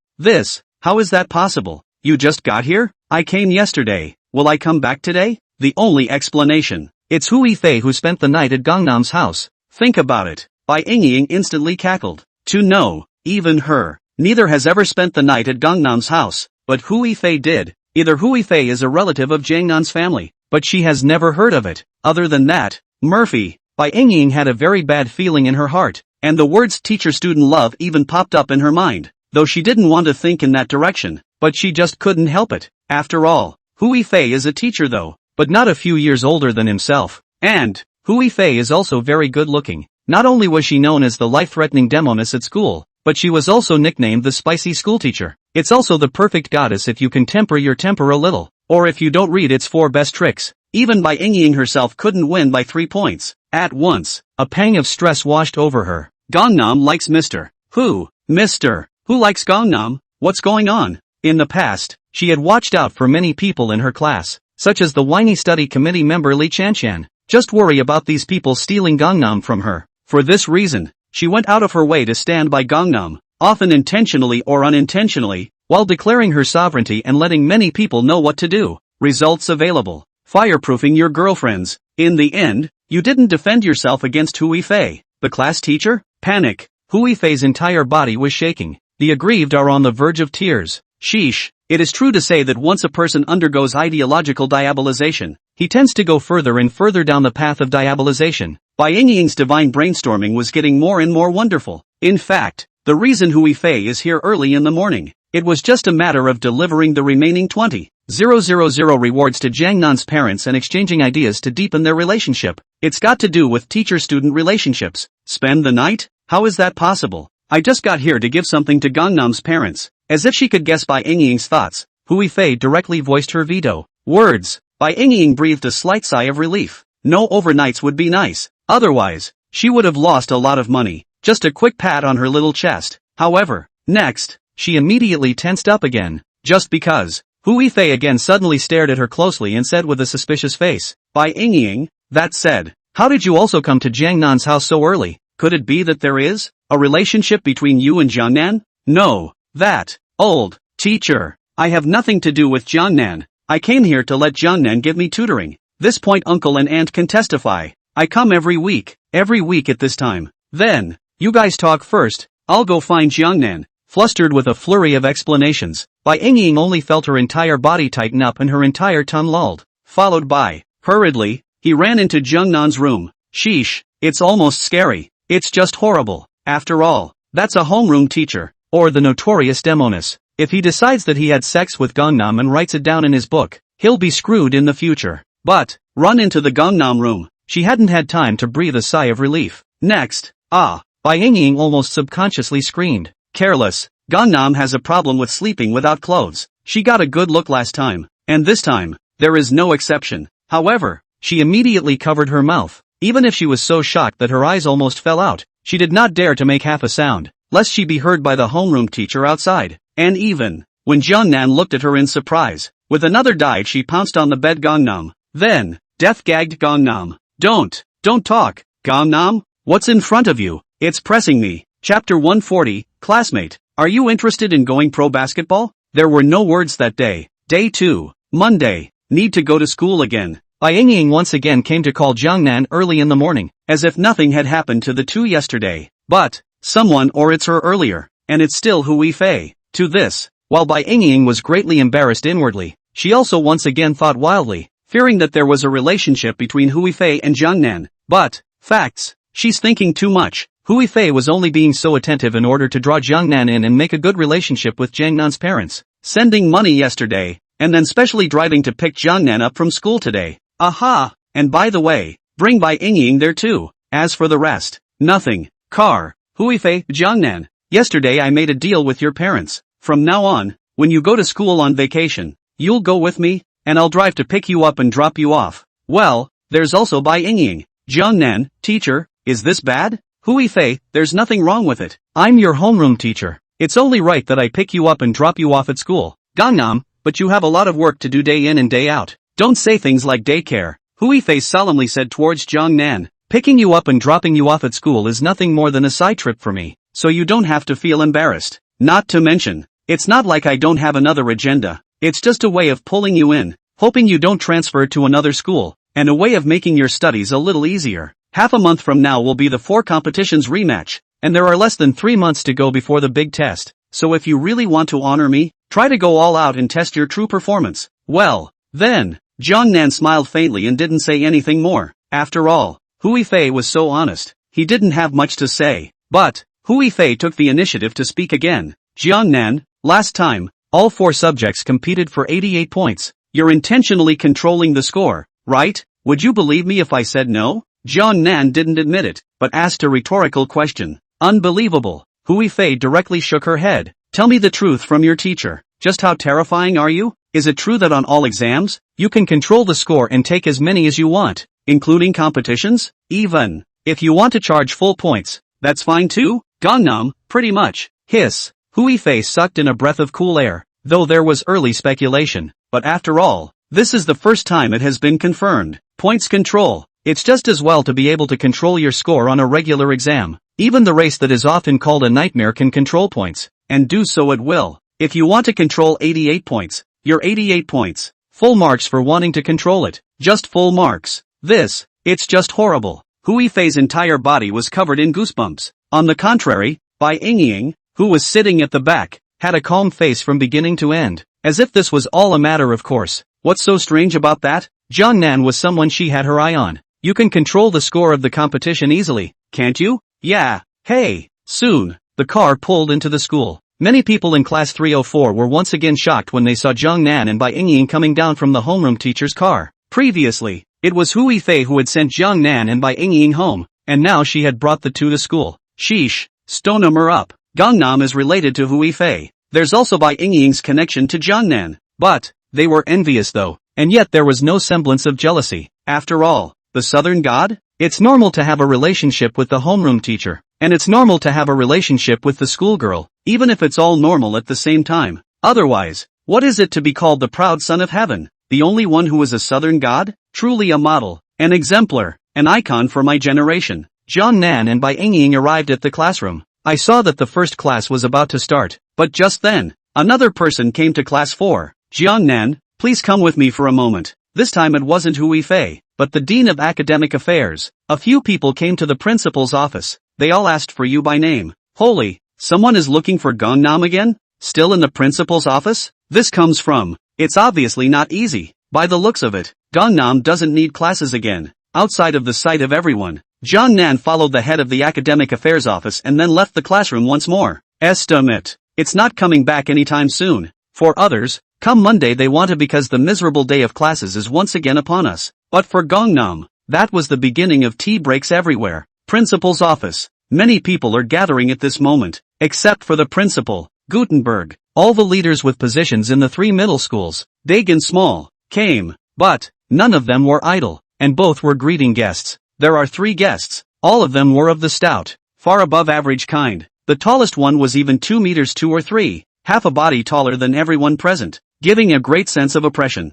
[SPEAKER 1] How is that possible? You just got here? I came yesterday. Will I come back today? The only explanation. It's Hui Fei who spent the night at Gangnam's house. Think about it. Bai Yingying instantly cackled. No, even her. Neither has ever spent the night at Gangnam's house, but Hui Fei did. Either Hui Fei is a relative of Jiangnan's family, but she has never heard of it. Other than that, Murphy. Bai Yingying had a very bad feeling in her heart, and the words teacher-student love even popped up in her mind, though she didn't want to think in that direction, but she just couldn't help it. After all, Hui Fei is a teacher though, but not a few years older than himself. And Hui Fei is also very good-looking. Not only was she known as the life-threatening demoness at school, but she was also nicknamed the spicy schoolteacher. It's also the perfect goddess if you can temper your temper a little, or if you don't read its 4 best tricks. Even Bai Yingying herself couldn't win by 3 points. At once, a pang of stress washed over her. Gangnam likes Mr. Who? Mr. Who likes Gangnam? What's going on? In the past, she had watched out for many people in her class, such as the whiny study committee member Li Chanchan. Just worry about these people stealing Gangnam from her. For this reason, she went out of her way to stand by Gangnam, often intentionally or unintentionally, while declaring her sovereignty and letting many people know what to do. Results available. Fireproofing your girlfriends. In the end, you didn't defend yourself against Hui Fei. The class teacher? Panic. Hui Fei's entire body was shaking. The aggrieved are on the verge of tears. Sheesh. It is true to say that once a person undergoes ideological diabolization, he tends to go further and further down the path of diabolization. Bai Yingying's divine brainstorming was getting more and more wonderful. In fact, the reason Hui Fei is here early in the morning, it was just a matter of delivering the remaining 20,000 rewards to Jiangnan's parents and exchanging ideas to deepen their relationship. It's got to do with teacher-student relationships. Spend the night? How is that possible? I just got here to give something to Gangnam's parents. As if she could guess Bai Yingying's thoughts, Hui Fei directly voiced her veto. Words. Bai Yingying breathed a slight sigh of relief. No overnights would be nice. Otherwise, she would have lost a lot of money. Just a quick pat on her little chest. However, next, she immediately tensed up again. Just because. Hui Fei again suddenly stared at her closely and said with a suspicious face, Bai Yingying, that said, how did you also come to Jiangnan's house so early? Could it be that there is a relationship between you and Jiangnan? No. That old teacher. I have nothing to do with Jiangnan. I came here to let Jiangnan give me tutoring. This point uncle and aunt can testify. I come every week at this time. Then, you guys talk first, I'll go find Jiangnan. Flustered with a flurry of explanations, Bai Yingying only felt her entire body tighten up and her entire tongue lulled. Followed by, hurriedly, he ran into Jiangnan's room. Sheesh, it's almost scary. It's just horrible. After all, that's a homeroom teacher. Or the notorious demoness. If he decides that he had sex with Gangnam and writes it down in his book, he'll be screwed in the future. But, run into the Gangnam room. She hadn't had time to breathe a sigh of relief. Next, Bai Yingying almost subconsciously screamed. Careless. Gangnam has a problem with sleeping without clothes. She got a good look last time, and this time, there is no exception. However, she immediately covered her mouth. Even if she was so shocked that her eyes almost fell out, she did not dare to make half a sound, lest she be heard by the homeroom teacher outside. And even when Jiangnan looked at her in surprise, with another dive she pounced on the bed. Gangnam. Then, death-gagged Gangnam. Don't talk, Gangnam. What's in front of you? It's pressing me. Chapter 140, Classmate, are you interested in going pro basketball? There were no words that day. Day 2, Monday, need to go to school again. Bai Yingying once again came to call Jiangnan early in the morning, as if nothing had happened to the two yesterday. But someone or it's her earlier, and it's still Hui Fei. To this, while Bai Yingying was greatly embarrassed inwardly, She also once again thought wildly, fearing that there was a relationship between Huifei and Jiangnan. But, facts, she's thinking too much. Huifei was only being so attentive in order to draw Jiangnan in and make a good relationship with Jiangnan's parents, sending money yesterday, and then specially driving to pick Jiangnan up from school today. Aha! And by the way, bring Bai Yingying there too. As for the rest, nothing. Car, Huifei, Jiangnan. Yesterday I made a deal with your parents. From now on, when you go to school on vacation, you'll go with me, and I'll drive to pick you up and drop you off. Well, there's also Bai Yingying. Jiangnan, teacher, is this bad? Huifei, there's nothing wrong with it. I'm your homeroom teacher. It's only right that I pick you up and drop you off at school. Gangnam, but you have a lot of work to do day in and day out. Don't say things like daycare. Huifei solemnly said towards Jiangnan. Picking you up and dropping you off at school is nothing more than a side trip for me, so you don't have to feel embarrassed. Not to mention, it's not like I don't have another agenda. It's just a way of pulling you in, hoping you don't transfer to another school, and a way of making your studies a little easier. Half a month from now will be the 4 competitions rematch, and there are less than 3 months to go before the big test, so if you really want to honor me, try to go all out and test your true performance. Well, then, Jiangnan smiled faintly and didn't say anything more. After all, Huifei was so honest, he didn't have much to say. But, Huifei took the initiative to speak again. Jiangnan, last time, all 4 subjects competed for 88 points. You're intentionally controlling the score, right? Would you believe me if I said no? Jiangnan didn't admit it, but asked a rhetorical question. Unbelievable. Huifei directly shook her head. Tell me the truth from your teacher. Just how terrifying are you? Is it true that on all exams, you can control the score and take as many as you want, including competitions? Even if you want to charge full points, that's fine too? Gangnam, pretty much. Hiss. Huifei sucked in a breath of cool air, though there was early speculation. But after all, this is the first time it has been confirmed. Points control. It's just as well to be able to control your score on a regular exam. Even the race that is often called a nightmare can control points, and do so at will. If you want to control 88 points, you're 88 points. Full marks for wanting to control it. Just full marks. It's just horrible. Huifei's entire body was covered in goosebumps. On the contrary, Bai Yingying, who was sitting at the back, had a calm face from beginning to end, as if this was all a matter of course. What's so strange about that? Jiangnan was someone she had her eye on. You can control the score of the competition easily, can't you? Yeah. Hey. Soon, the car pulled into the school. Many people in class 304 were once again shocked when they saw Jiangnan and Bai Yingying coming down from the homeroom teacher's car. Previously, it was Huifei who had sent Jiangnan and Bai Yingying home, and now she had brought the two to school. Sheesh. Stonum her up. Gangnam is related to Huifei. There's also Bai Yingying's connection to Jiangnan. But, they were envious though, and yet there was no semblance of jealousy. After all, the southern god? It's normal to have a relationship with the homeroom teacher, and it's normal to have a relationship with the schoolgirl, even if it's all normal at the same time. Otherwise, what is it to be called the proud son of heaven? The only one who is a southern god? Truly a model, an exemplar, an icon for my generation. Jiangnan and Bai Yingying arrived at the classroom. I saw that the first class was about to start, but just then, another person came to class 4. Jiangnan, please come with me for a moment. This time it wasn't Huifei, but the Dean of Academic Affairs. A few people came to the principal's office. They all asked for you by name. Holy, someone is looking for Gangnam again? Still in the principal's office? This comes from, it's obviously not easy. By the looks of it, Gangnam doesn't need classes again. Outside of the sight of everyone, Jiangnan followed the head of the Academic Affairs office and then left the classroom once more. Estimate. It's not coming back anytime soon. For others, come Monday they want to because the miserable day of classes is once again upon us. But for Gangnam, that was the beginning of tea breaks everywhere. Principal's office. Many people are gathering at this moment, except for the principal, Gutenberg. All the leaders with positions in the 3 middle schools, big and small, came, but none of them were idle, and both were greeting guests. There are 3 guests. All of them were of the stout, far above average kind. The tallest one was even 2 meters 2 or 3, half a body taller than everyone present, giving a great sense of oppression.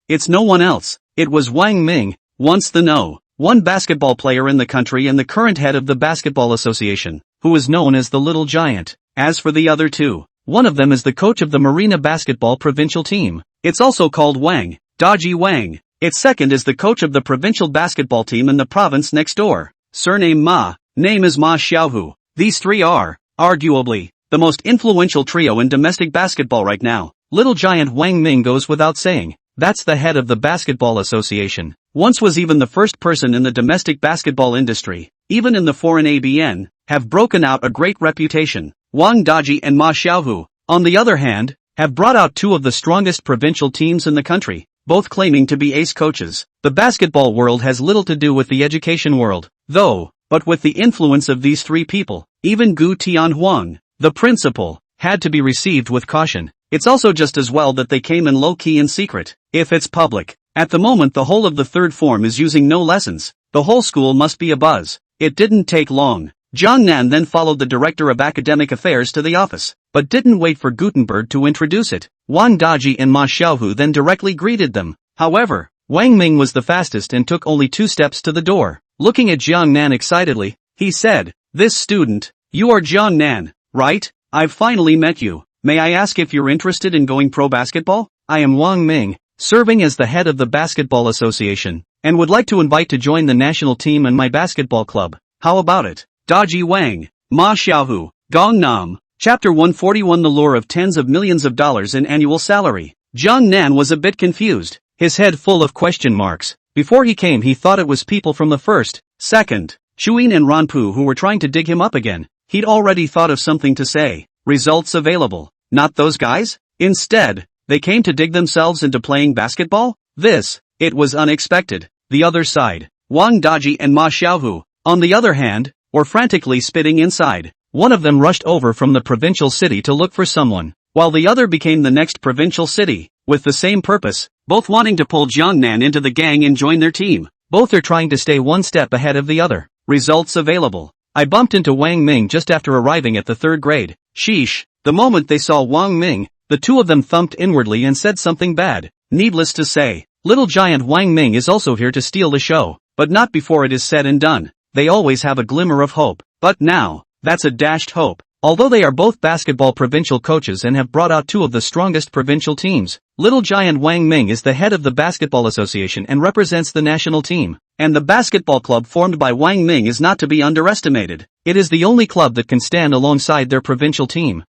[SPEAKER 1] It's no one else. It was Wang Ming, once the #1 basketball player in the country and the current head of the Basketball Association, who is known as the Little Giant. As for the other 2, one of them is the coach of the Marina basketball provincial team. It's also called Wang, Daji Wang. Its second is the coach of the provincial basketball team in the province next door. Surname Ma, name is Ma Xiaohu. These 3 are, arguably, the most influential trio in domestic basketball right now. Little giant Wang Ming goes without saying. That's the head of the Basketball Association. Once was even the first person in the domestic basketball industry, even in the foreign ABN, have broken out a great reputation. Wang Daji and Ma Xiaohu, on the other hand, have brought out two of the strongest provincial teams in the country, both claiming to be ace coaches. The basketball world has little to do with the education world, though, but with the influence of these three people, even Gu Tianhuang, the principal, had to be received with caution. It's also just as well that they came in low-key and secret. If it's public, at the moment the whole of the third form is using no lessons, the whole school must be abuzz. It didn't take long. Jiang Nan then followed the director of academic affairs to the office, but didn't wait for Gutenberg to introduce it. Wang Daji and Ma Xiaohu then directly greeted them. However, Wang Ming was the fastest and took only 2 steps to the door. Looking at Jiang Nan excitedly, he said, "This student, you are Jiang Nan, right? I've finally met you. May I ask if you're interested in going pro basketball? I am Wang Ming, serving as the head of the Basketball Association, and would like to invite to join the national team and my basketball club. How about it?" Daji Wang, Ma Xiaohu, Gangnam, Chapter 141. The lure of tens of millions of dollars in annual salary. Jiang Nan was a bit confused, his head full of question marks. Before he came he thought it was people from the first, second, Chuyin and Ranpu who were trying to dig him up again. He'd already thought of something to say. Results available. Not those guys? Instead, they came to dig themselves into playing basketball? It was unexpected. The other side, Wang Daji and Ma Xiaohu, on the other hand, were frantically spitting inside. One of them rushed over from the provincial city to look for someone, while the other became the next provincial city, with the same purpose, both wanting to pull Jiang Nan into the gang and join their team. Both are trying to stay one step ahead of the other. Results available. I bumped into Wang Ming just after arriving at the 3rd grade. Sheesh. The moment they saw Wang Ming, the two of them thumped inwardly and said something bad. Needless to say, little giant Wang Ming is also here to steal the show, but not before it is said and done. They always have a glimmer of hope, but now, that's a dashed hope. Although they are both basketball provincial coaches and have brought out two of the strongest provincial teams, little giant Wang Ming is the head of the Basketball Association and represents the national team. And the basketball club formed by Wang Ming is not to be underestimated. It is the only club that can stand alongside their provincial team.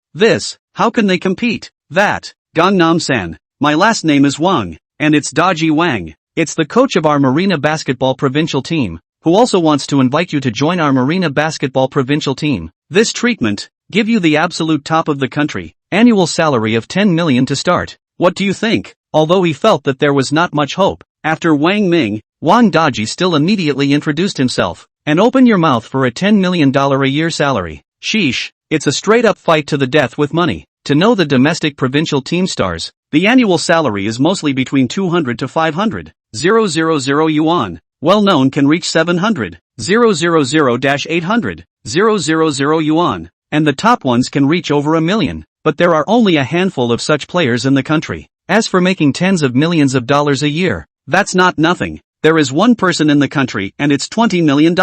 [SPEAKER 1] How can they compete? Gangnam-san, my last name is Wang, and it's Daji Wang. It's the coach of our Marina Basketball provincial team, who also wants to invite you to join our Marina Basketball provincial team. This treatment, give you the absolute top of the country, annual salary of 10 million to start. What do you think? Although he felt that there was not much hope, after Wang Ming, Wang Daji still immediately introduced himself, and open your mouth for a $10 million a year salary. Sheesh, it's a straight-up fight to the death with money. To know the domestic provincial team stars, the annual salary is mostly between 200 to 500,000 yuan. Well-known can reach 700,000-800,000 yuan, and the top ones can reach over $1 million, but there are only a handful of such players in the country. As for making tens of millions of dollars a year, that's not nothing. There is one person in the country and it's $20 million,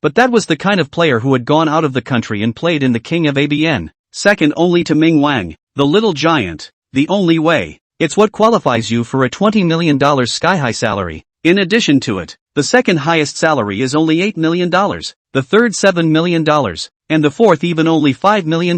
[SPEAKER 1] but that was the kind of player who had gone out of the country and played in the King of ABN, second only to Ming Wang, the little giant. The only way. It's what qualifies you for a $20 million sky-high salary. In addition to it, the second highest salary is only $8 million, the third $7 million, and the fourth even only $5 million,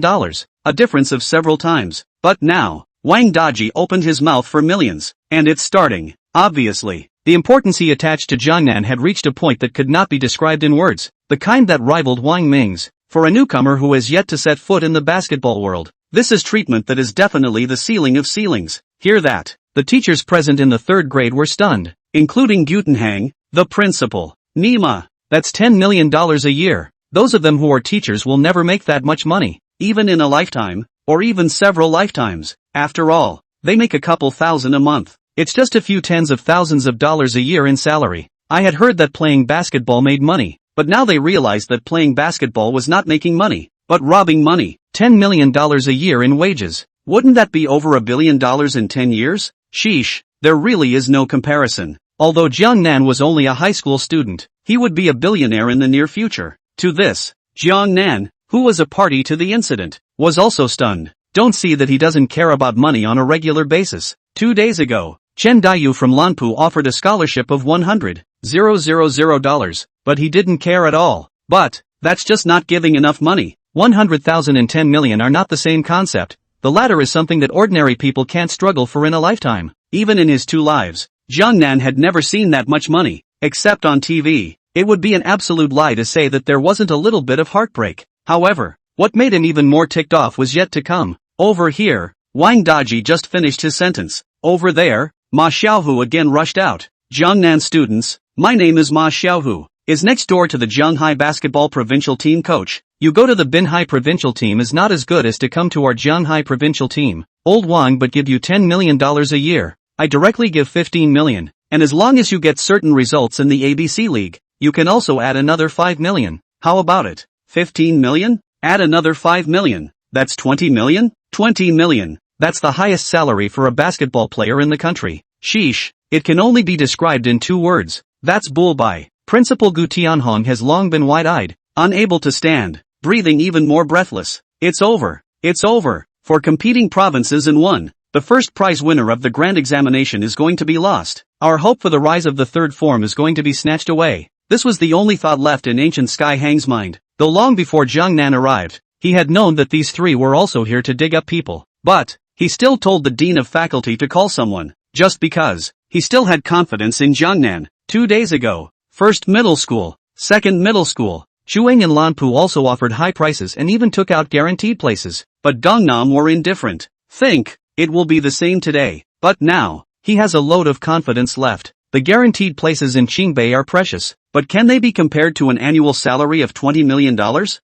[SPEAKER 1] a difference of several times. But now, Wang Daji opened his mouth for millions, and it's starting. Obviously, the importance he attached to Jiangnan had reached a point that could not be described in words, the kind that rivaled Wang Ming's, for a newcomer who has yet to set foot in the basketball world. This is treatment that is definitely the ceiling of ceilings. Hear that? The teachers present in the 3rd grade were stunned, including Gutenhang, the principal. Nima, that's $10 million a year. Those of them who are teachers will never make that much money, even in a lifetime, or even several lifetimes. After all, they make a couple thousand a month. It's just a few tens of thousands of dollars a year in salary. I had heard that playing basketball made money, but now they realized that playing basketball was not making money, but robbing money. $10 million a year in wages. Wouldn't that be over $1 billion in 10 years? Sheesh, there really is no comparison. Although Jiang Nan was only a high school student, he would be a billionaire in the near future. To this, Jiang Nan, who was a party to the incident, was also stunned. Don't see that he doesn't care about money on a regular basis. 2 days ago, Chen Daiyu from Lanpu offered a scholarship of $100,000, but he didn't care at all. But, that's just not giving enough money. 100,000 and 10 million are not the same concept. the latter is something that ordinary people can't struggle for in a lifetime. Even in his 2 lives, Jiangnan had never seen that much money, except on TV. It would be an absolute lie to say that there wasn't a little bit of heartbreak. However, what made him even more ticked off was yet to come. Over here, Wang Daji just finished his sentence. Over there, Ma Xiaohu again rushed out. Jiangnan students, my name is Ma Xiaohu, is next door to the Zhanghai basketball provincial team coach. You go to the Binhai provincial team is not as good as to come to our Zhanghai provincial team. Old Wang but give you $10 million a year. I directly give 15 million, and as long as you get certain results in the ABC League, you can also add another 5 million. How about it? 15 million? Add another 5 million. That's 20 million? 20 million. That's the highest salary for a basketball player in the country. Sheesh. It can only be described in 2 words. That's bull-bye. Principal Gu Tianhong has long been wide-eyed, unable to stand, breathing even more breathless. It's over. It's over. For competing provinces in 1, the first prize winner of the grand examination is going to be lost. Our hope for the rise of the 3rd form is going to be snatched away. This was the only thought left in ancient Sky Hang's mind. Though long before Jiangnan arrived, he had known that these 3 were also here to dig up people. But, he still told the dean of faculty to call someone, just because he still had confidence in Jiangnan. 2 days ago, 1st middle school, 2nd middle school, Chuang and Lanpu also offered high prices and even took out guaranteed places, but Dongnam were indifferent. Think, it will be the same today, but now, he has a load of confidence left. The guaranteed places in Qingbei are precious, but can they be compared to an annual salary of $20 million?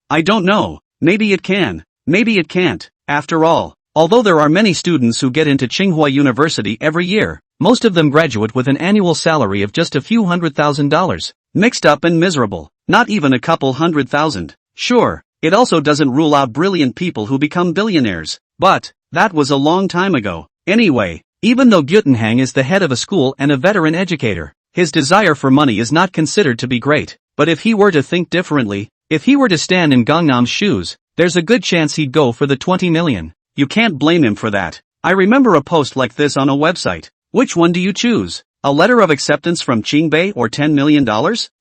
[SPEAKER 1] I don't know, maybe it can, maybe it can't. After all, although there are many students who get into Tsinghua University every year, most of them graduate with an annual salary of just a few $100,000. Mixed up and miserable, not even a couple $100,000. Sure, it also doesn't rule out brilliant people who become billionaires, but that was a long time ago. Anyway, even though Butenhang is the head of a school and a veteran educator, his desire for money is not considered to be great. But if he were to think differently, if he were to stand in Gangnam's shoes, there's a good chance he'd go for the 20 million. You can't blame him for that. I remember a post like this on a website. Which one do you choose? A letter of acceptance from Qingbei or $10 million?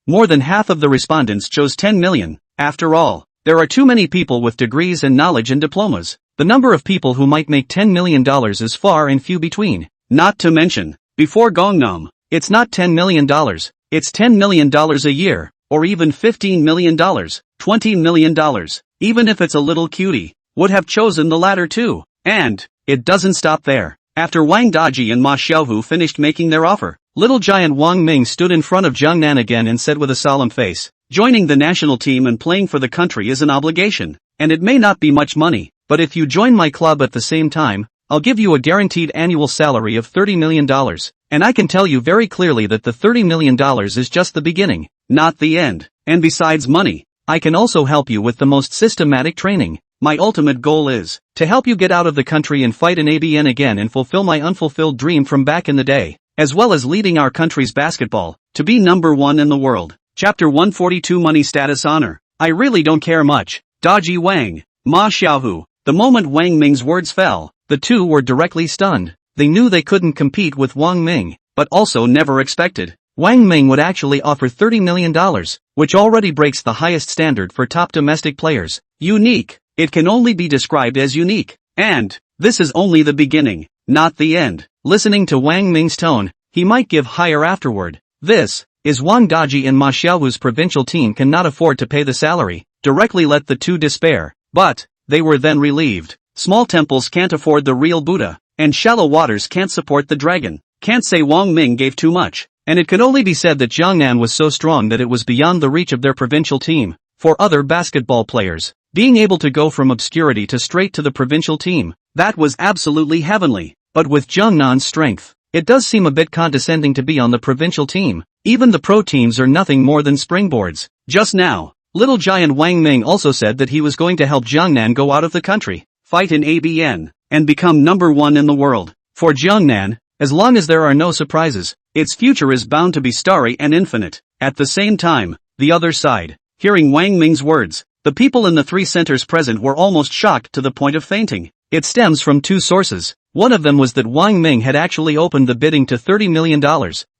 [SPEAKER 1] More than half of the respondents chose 10 million. After all, there are too many people with degrees and knowledge and diplomas. The number of people who might make $10 million is far and few between. Not to mention, before Gangnam, it's not $10 million, it's $10 million a year, or even $15 million, $20 million. Even if it's a little cutie, would have chosen the latter too. And it doesn't stop there. After Wang Daji and Ma Xiaohu finished making their offer, little giant Wang Ming stood in front of Jiangnan again and said with a solemn face, joining the national team and playing for the country is an obligation, and it may not be much money, but if you join my club at the same time, I'll give you a guaranteed annual salary of $30 million, and I can tell you very clearly that the $30 million is just the beginning, not the end. And besides money, I can also help you with the most systematic training. My ultimate goal is to help you get out of the country and fight in ABN again and fulfill my unfulfilled dream from back in the day, as well as leading our country's basketball to be number 1 in the world. Chapter 142 Money Status Honor. I really don't care much. Daji Wang, Ma Xiaohu. The moment Wang Ming's words fell, the two were directly stunned. They knew they couldn't compete with Wang Ming, but also never expected Wang Ming would actually offer $30 million, which already breaks the highest standard for top domestic players. Unique. It can only be described as unique. And this is only the beginning, not the end. Listening to Wang Ming's tone, he might give higher afterward. This is Wang Daji and Ma Xiaohu's provincial team cannot afford to pay the salary. Directly let the two despair. But they were then relieved. Small temples can't afford the real Buddha, and shallow waters can't support the dragon. Can't say Wang Ming gave too much. And it could only be said that Jiangnan was so strong that it was beyond the reach of their provincial team. For other basketball players, being able to go from obscurity to straight to the provincial team, that was absolutely heavenly. But with Jiangnan's strength, it does seem a bit condescending to be on the provincial team. Even the pro teams are nothing more than springboards. Just now, little giant Wang Ming also said that he was going to help Jiangnan go out of the country, fight in ABN, and become number 1 in the world. For Jiangnan, as long as there are no surprises, its future is bound to be starry and infinite. At the same time, the other side, hearing Wang Ming's words, the people in the 3 centers present were almost shocked to the point of fainting. It stems from 2 sources. One of them was that Wang Ming had actually opened the bidding to $30 million,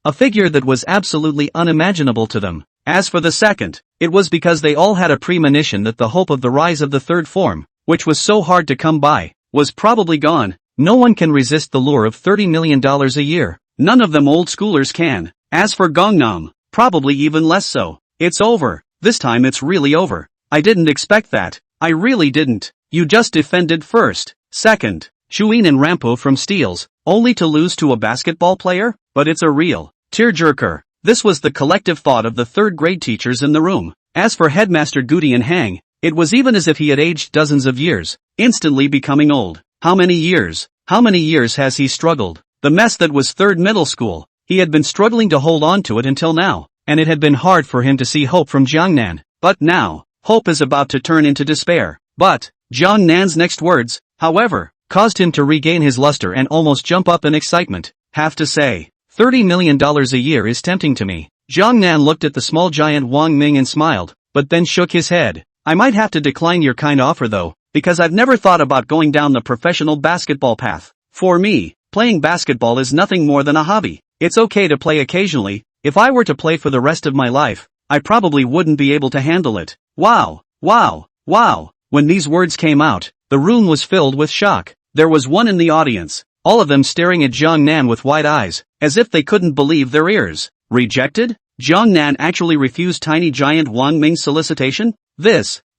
[SPEAKER 1] a figure that was absolutely unimaginable to them. As for the second, it was because they all had a premonition that the hope of the rise of the 3rd form, which was so hard to come by, was probably gone. No one can resist the lure of $30 million a year. None of them old schoolers can. As for Gangnam, probably even less so. It's over. This time it's really over. I didn't expect that. I really didn't. You just defended first, second, Shuin and Rampo from steals, only to lose to a basketball player? But it's a real tearjerker. This was the collective thought of the third grade teachers in the room. As for Headmaster Goody and Hang, it was even as if he had aged dozens of years, instantly becoming old. How many years? How many years has he struggled? The mess that was third middle school. He had been struggling to hold on to it until now, and it had been hard for him to see hope from Jiangnan. But now, hope is about to turn into despair. But, Jiangnan's next words, however, caused him to regain his luster and almost jump up in excitement. Have to say, $30 million a year is tempting to me. Jiangnan looked at the small giant Wang Ming and smiled, but then shook his head. I might have to decline your kind offer though, because I've never thought about going down the professional basketball path. For me, playing basketball is nothing more than a hobby. It's okay to play occasionally. If I were to play for the rest of my life, I probably wouldn't be able to handle it. Wow, wow, wow. When these words came out, the room was filled with shock. There was one in the audience, all of them staring at Jiangnan with wide eyes, as if they couldn't believe their ears. Rejected? Jiangnan actually refused tiny giant Wang Ming's solicitation?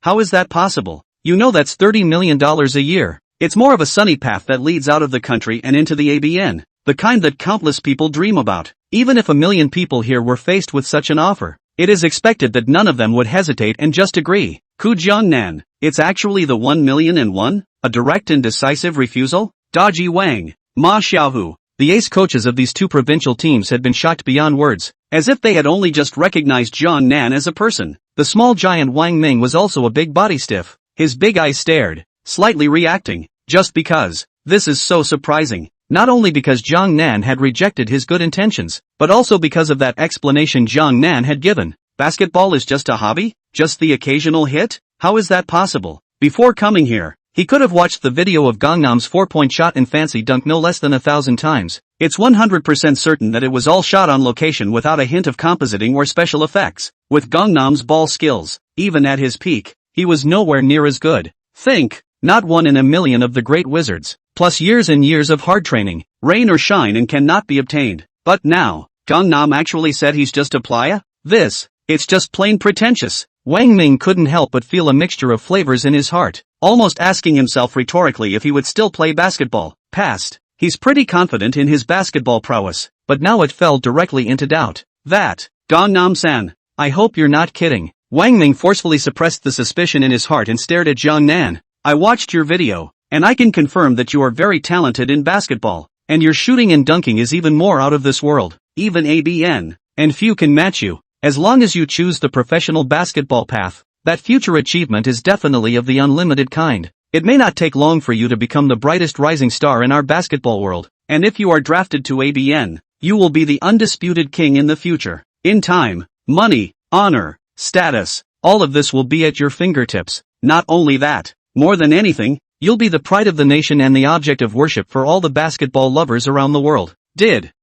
[SPEAKER 1] How is that possible? You know that's $30 million a year. It's more of a sunny path that leads out of the country and into the ABN, the kind that countless people dream about. Even if 1 million people here were faced with such an offer, it is expected that none of them would hesitate and just agree. Ku Jiangnan, it's actually the 1,000,001? A direct and decisive refusal? Daji Wang, Ma Xiaohu. The ace coaches of these two provincial teams had been shocked beyond words, as if they had only just recognized Jiangnan as a person. The small giant Wang Ming was also a big body stiff. His big eyes stared, slightly reacting, just because. This is so surprising. Not only because Jiangnan had rejected his good intentions, but also because of that explanation Jiangnan had given. Basketball is just a hobby? Just the occasional hit? How is that possible? Before coming here, he could have watched the video of Gangnam's 4-point shot and fancy dunk no less than 1,000 times. It's 100% certain that it was all shot on location without a hint of compositing or special effects. With Gangnam's ball skills, even at his peak, he was nowhere near as good. Think, not 1 in a million of the great wizards, plus years and years of hard training, rain or shine and cannot be obtained. But now, Gangnam actually said he's just a playa? It's just plain pretentious. Wang Ming couldn't help but feel a mixture of flavors in his heart, almost asking himself rhetorically if he would still play basketball. Past. He's pretty confident in his basketball prowess, but now it fell directly into doubt. That, Gangnam-san, I hope you're not kidding. Wang Ming forcefully suppressed the suspicion in his heart and stared at Jiangnan. I watched your video, and I can confirm that you are very talented in basketball, and your shooting and dunking is even more out of this world, even ABN, and few can match you. As long as you choose the professional basketball path, that future achievement is definitely of the unlimited kind. It may not take long for you to become the brightest rising star in our basketball world, and if you are drafted to ABN, you will be the undisputed king in the future. In time, money, honor, status, all of this will be at your fingertips. Not only that, more than anything, you'll be the pride of the nation and the object of worship for all the basketball lovers around the world.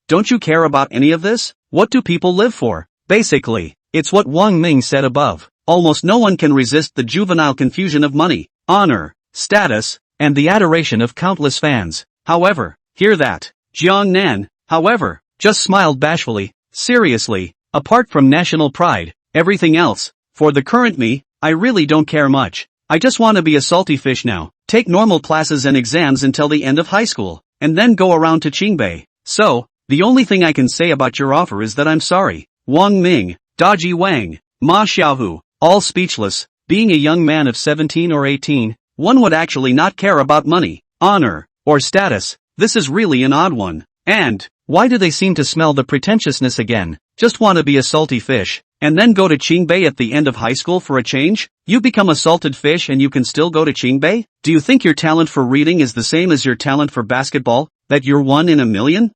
[SPEAKER 1] Don't you care about any of this? What do people live for? Basically, it's what Wang Ming said above. Almost no one can resist the juvenile confusion of money, honor, status, and the adoration of countless fans. However, hear that. Jiangnan, however, just smiled bashfully. Seriously, apart from national pride, everything else, for the current me, I really don't care much. I just want to be a salty fish now, take normal classes and exams until the end of high school, and then go around to Qingbei. So, the only thing I can say about your offer is that I'm sorry. Wang Ming, Daji Wang, Ma Xiaohu, all speechless. Being a young man of 17 or 18, one would actually not care about money, honor, or status. This is really an odd one. And, why do they seem to smell the pretentiousness again? Just want to be a salty fish, and then go to Qingbei at the end of high school for a change? You become a salted fish and you can still go to Qingbei? Do you think your talent for reading is the same as your talent for basketball? That you're 1 in a million?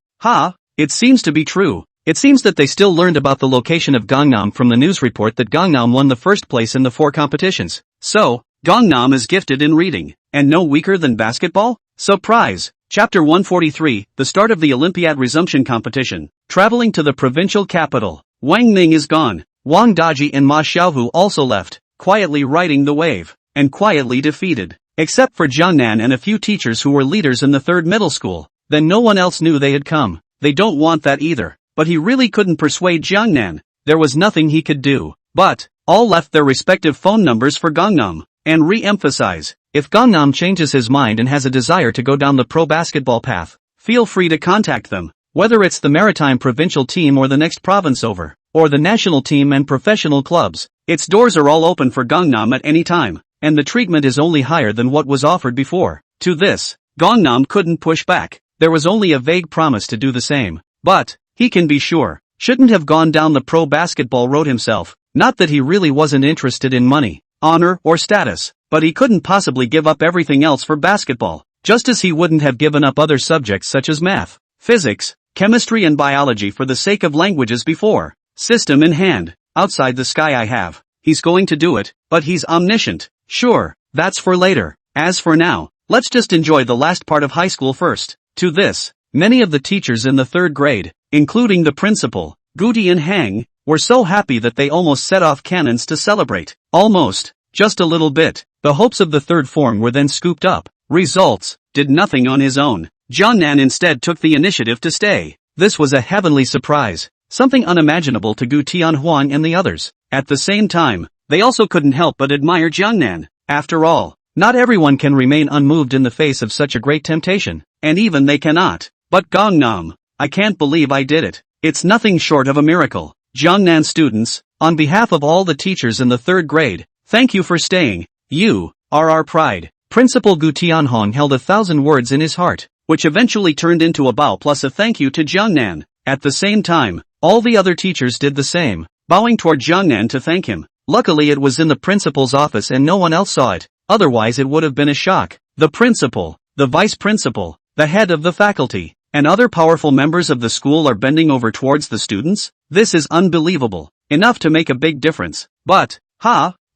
[SPEAKER 1] It seems to be true. It seems that they still learned about the location of Gangnam from the news report that Gangnam won the first place in the 4 competitions. So, Gangnam is gifted in reading, and no weaker than basketball? Surprise! Chapter 143, the start of the Olympiad resumption competition. Traveling to the provincial capital, Wang Ming is gone. Wang Daji and Ma Xiaohu also left, quietly riding the wave, and quietly defeated. Except for Jiangnan and a few teachers who were leaders in the 3rd middle school. Then no one else knew they had come. They don't want that either. But he really couldn't persuade Jiangnan. There was nothing he could do. But all left their respective phone numbers for Gangnam. And re-emphasize, if Gangnam changes his mind and has a desire to go down the pro basketball path, feel free to contact them. Whether it's the maritime provincial team or the next province over, or the national team and professional clubs, its doors are all open for Gangnam at any time, and the treatment is only higher than what was offered before. To this, Gangnam couldn't push back. There was only a vague promise to do the same. But he can be sure, shouldn't have gone down the pro basketball road himself. Not that he really wasn't interested in money, honor, or status, but he couldn't possibly give up everything else for basketball, just as he wouldn't have given up other subjects such as math, physics, chemistry and biology for the sake of languages before. System in hand, outside the sky I have. He's going to do it, but he's omniscient. Sure, that's for later. As for now, let's just enjoy the last part of high school first. To this, many of the teachers in the 3rd grade, including the principal, Gudi and Hang, were so happy that they almost set off cannons to celebrate. Almost. Just a little bit. The hopes of the 3rd form were then scooped up. Results did nothing on his own. Jiangnan instead took the initiative to stay. This was a heavenly surprise. Something unimaginable to Gu Tianhuang and the others. At the same time, they also couldn't help but admire Jiangnan. After all, not everyone can remain unmoved in the face of such a great temptation. And even they cannot. But Gangnam, I can't believe I did it. It's nothing short of a miracle. Jiangnan students, on behalf of all the teachers in the 3rd grade, thank you for staying. You are our pride. Principal Gu Tianhong held 1,000 words in his heart, which eventually turned into a bow plus a thank you to Jiangnan. At the same time, all the other teachers did the same, bowing toward Jiangnan to thank him. Luckily it was in the principal's office and no one else saw it, otherwise it would have been a shock. The principal, the vice principal, the head of the faculty, and other powerful members of the school are bending over towards the students? This is unbelievable. Enough to make a big difference. But,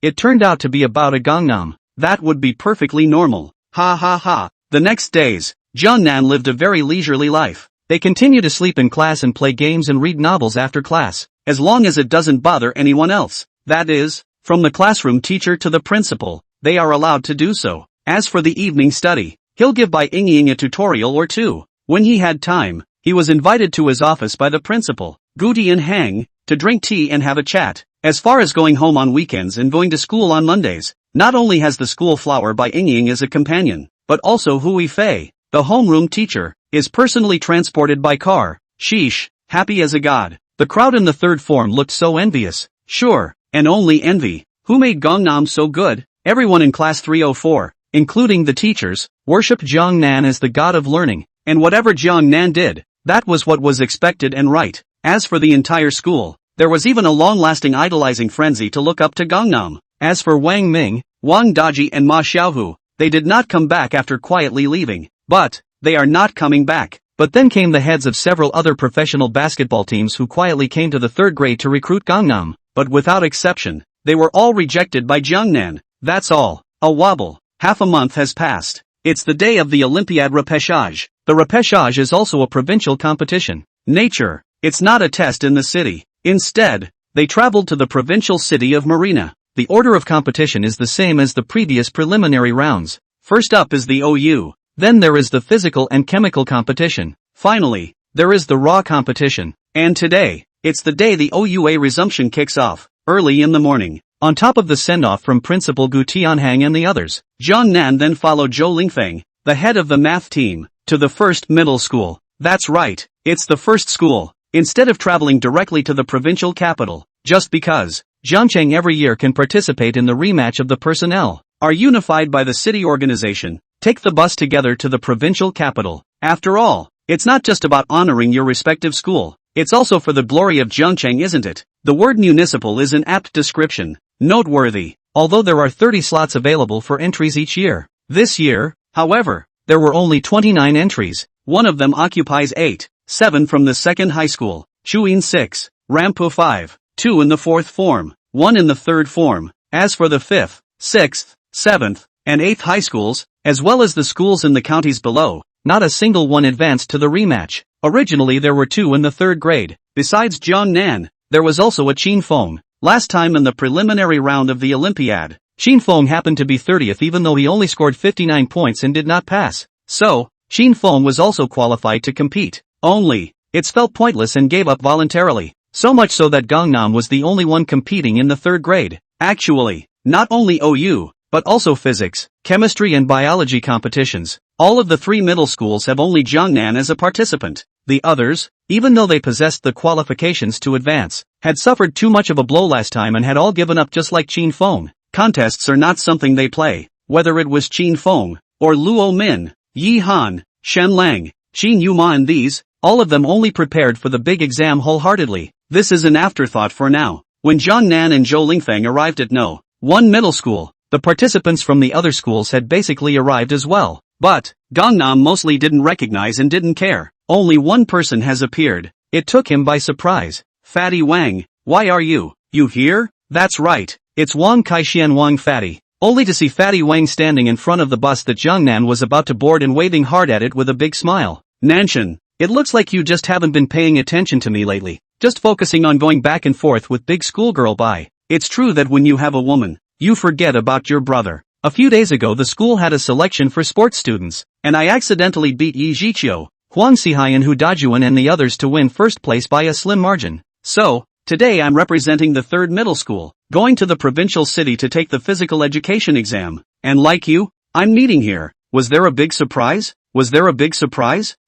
[SPEAKER 1] it turned out to be about a Gangnam. That would be perfectly normal. The next days, Jiangnan lived a very leisurely life. They continue to sleep in class and play games and read novels after class, as long as it doesn't bother anyone else. That is, from the classroom teacher to the principal, they are allowed to do so. As for the evening study, he'll give Bai Yingying a tutorial or two. When he had time, he was invited to his office by the principal, Gudi and Hang, to drink tea and have a chat. As far as going home on weekends and going to school on Mondays, not only has the school flower Bai Yingying as a companion, but also Hui Fei, the homeroom teacher, is personally transported by car. Sheesh, happy as a god. The crowd in the 3rd form looked so envious. Sure, and only envy. Who made Gangnam so good? Everyone in class 304, including the teachers, worshipped Jiangnan as the god of learning, and whatever Jiangnan did, that was what was expected and right. As for the entire school, there was even a long-lasting idolizing frenzy to look up to Gangnam. As for Wang Ming, Wang Daji and Ma Xiaohu, they did not come back after quietly leaving. But they are not coming back. But then came the heads of several other professional basketball teams who quietly came to the 3rd grade to recruit Gangnam, but without exception, they were all rejected by Jiangnan. That's all. A wobble. Half a month has passed. It's the day of the Olympiad repêchage. The repêchage is also a provincial competition. Nature. It's not a test in the city. Instead, they traveled to the provincial city of Marina. The order of competition is the same as the previous preliminary rounds. First up is the OU. Then there is the physical and chemical competition. Finally, there is the raw competition. And today, it's the day the OUA resumption kicks off, early in the morning. On top of the send-off from Principal Gu Tianhang and the others, Jiangnan then followed Zhou Lingfeng, the head of the math team, to the 1st middle school. That's right, it's the 1st school. Instead of traveling directly to the provincial capital, just because Jiangcheng every year can participate in the rematch of the personnel, are unified by the city organization, take the bus together to the provincial capital. After all, it's not just about honoring your respective school, it's also for the glory of Jiangcheng, isn't it? The word municipal is an apt description. Noteworthy, although there are 30 slots available for entries each year. This year, however, there were only 29 entries. One of them occupies 8, 7 from the 2nd high school, Chuyin 6, Rampo 5, 2 in the 4th form, 1 in the 3rd form. As for the 5th, 6th, 7th, and 8th high schools, as well as the schools in the counties below, not a single one advanced to the rematch. Originally there were 2 in the 3rd grade. Besides Jiangnan, there was also a Qin Feng. Last time in the preliminary round of the Olympiad, Xin Feng happened to be 30th even though he only scored 59 points and did not pass. So, Xin Feng was also qualified to compete. Only, it's felt pointless and gave up voluntarily. So much so that Gangnam was the only one competing in the 3rd grade. Actually, not only OU, but also physics, chemistry and biology competitions. All of the 3 middle schools have only Jiangnan as a participant. The others, even though they possessed the qualifications to advance, had suffered too much of a blow last time and had all given up just like Qin Feng. Contests are not something they play, whether it was Qin Feng, or Luo Min, Yi Han, Shen Lang, Qin Yuma and these, all of them only prepared for the big exam wholeheartedly. This is an afterthought for now. When Zhang Nan and Zhou Lingfeng arrived at No. 1 middle school, the participants from the other schools had basically arrived as well. But, Gangnam mostly didn't recognize and didn't care. Only one person has appeared. It took him by surprise. Fatty Wang, why are you here? That's right, it's Wang Kaixian Wang Fatty. Only to see Fatty Wang standing in front of the bus that Jiangnan was about to board and waving hard at it with a big smile. Nanshan, it looks like you just haven't been paying attention to me lately. Just focusing on going back and forth with big schoolgirl bye. It's true that when you have a woman, you forget about your brother. A few days ago the school had a selection for sports students, and I accidentally beat Yi Jiqiu, Huang Sihai and Hu Dajuan and the others to win first place by a slim margin. So, today I'm representing the 3rd middle school, going to the provincial city to take the physical education exam. And like you, I'm meeting here. Was there a big surprise?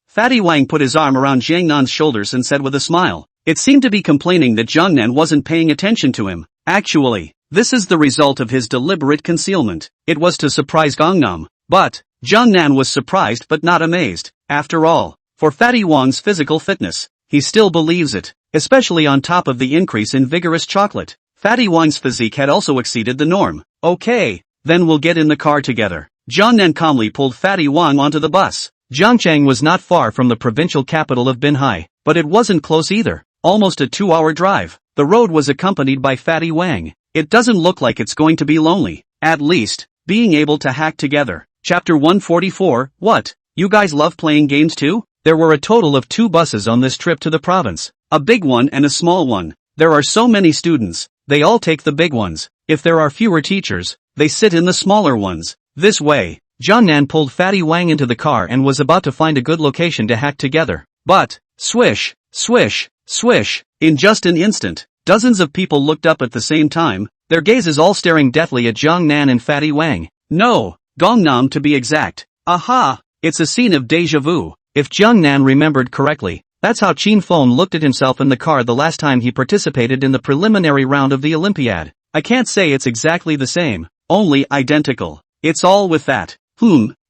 [SPEAKER 1] Fatty Wang put his arm around Jiangnan's shoulders and said with a smile. It seemed to be complaining that Jiangnan wasn't paying attention to him. Actually, this is the result of his deliberate concealment. It was to surprise Gangnam. But, Jiangnan was surprised but not amazed. After all, for Fatty Wang's physical fitness, he still believes it, especially on top of the increase in vigorous chocolate. Fatty Wang's physique had also exceeded the norm. Okay, then we'll get in the car together. Jiangnan calmly pulled Fatty Wang onto the bus. Jiangchang was not far from the provincial capital of Binhai, but it wasn't close either. Almost a 2-hour drive. The road was accompanied by Fatty Wang. It doesn't look like it's going to be lonely. At least, being able to hack together. Chapter 144, What? You guys love playing games too? There were a total of 2 buses on this trip to the province. A big one and a small one. There are so many students, they all take the big ones. If there are fewer teachers, they sit in the smaller ones. This way, Jiangnan pulled Fatty Wang into the car and was about to find a good location to hack together. But, swish, swish, swish, in just an instant, dozens of people looked up at the same time, their gazes all staring deathly at Jiangnan and Fatty Wang. No, Gangnam to be exact. Aha, it's a scene of deja vu. If Jiangnan remembered correctly, that's how Qin Feng looked at himself in the car the last time he participated in the preliminary round of the Olympiad. I can't say it's exactly the same, only identical. It's all with that.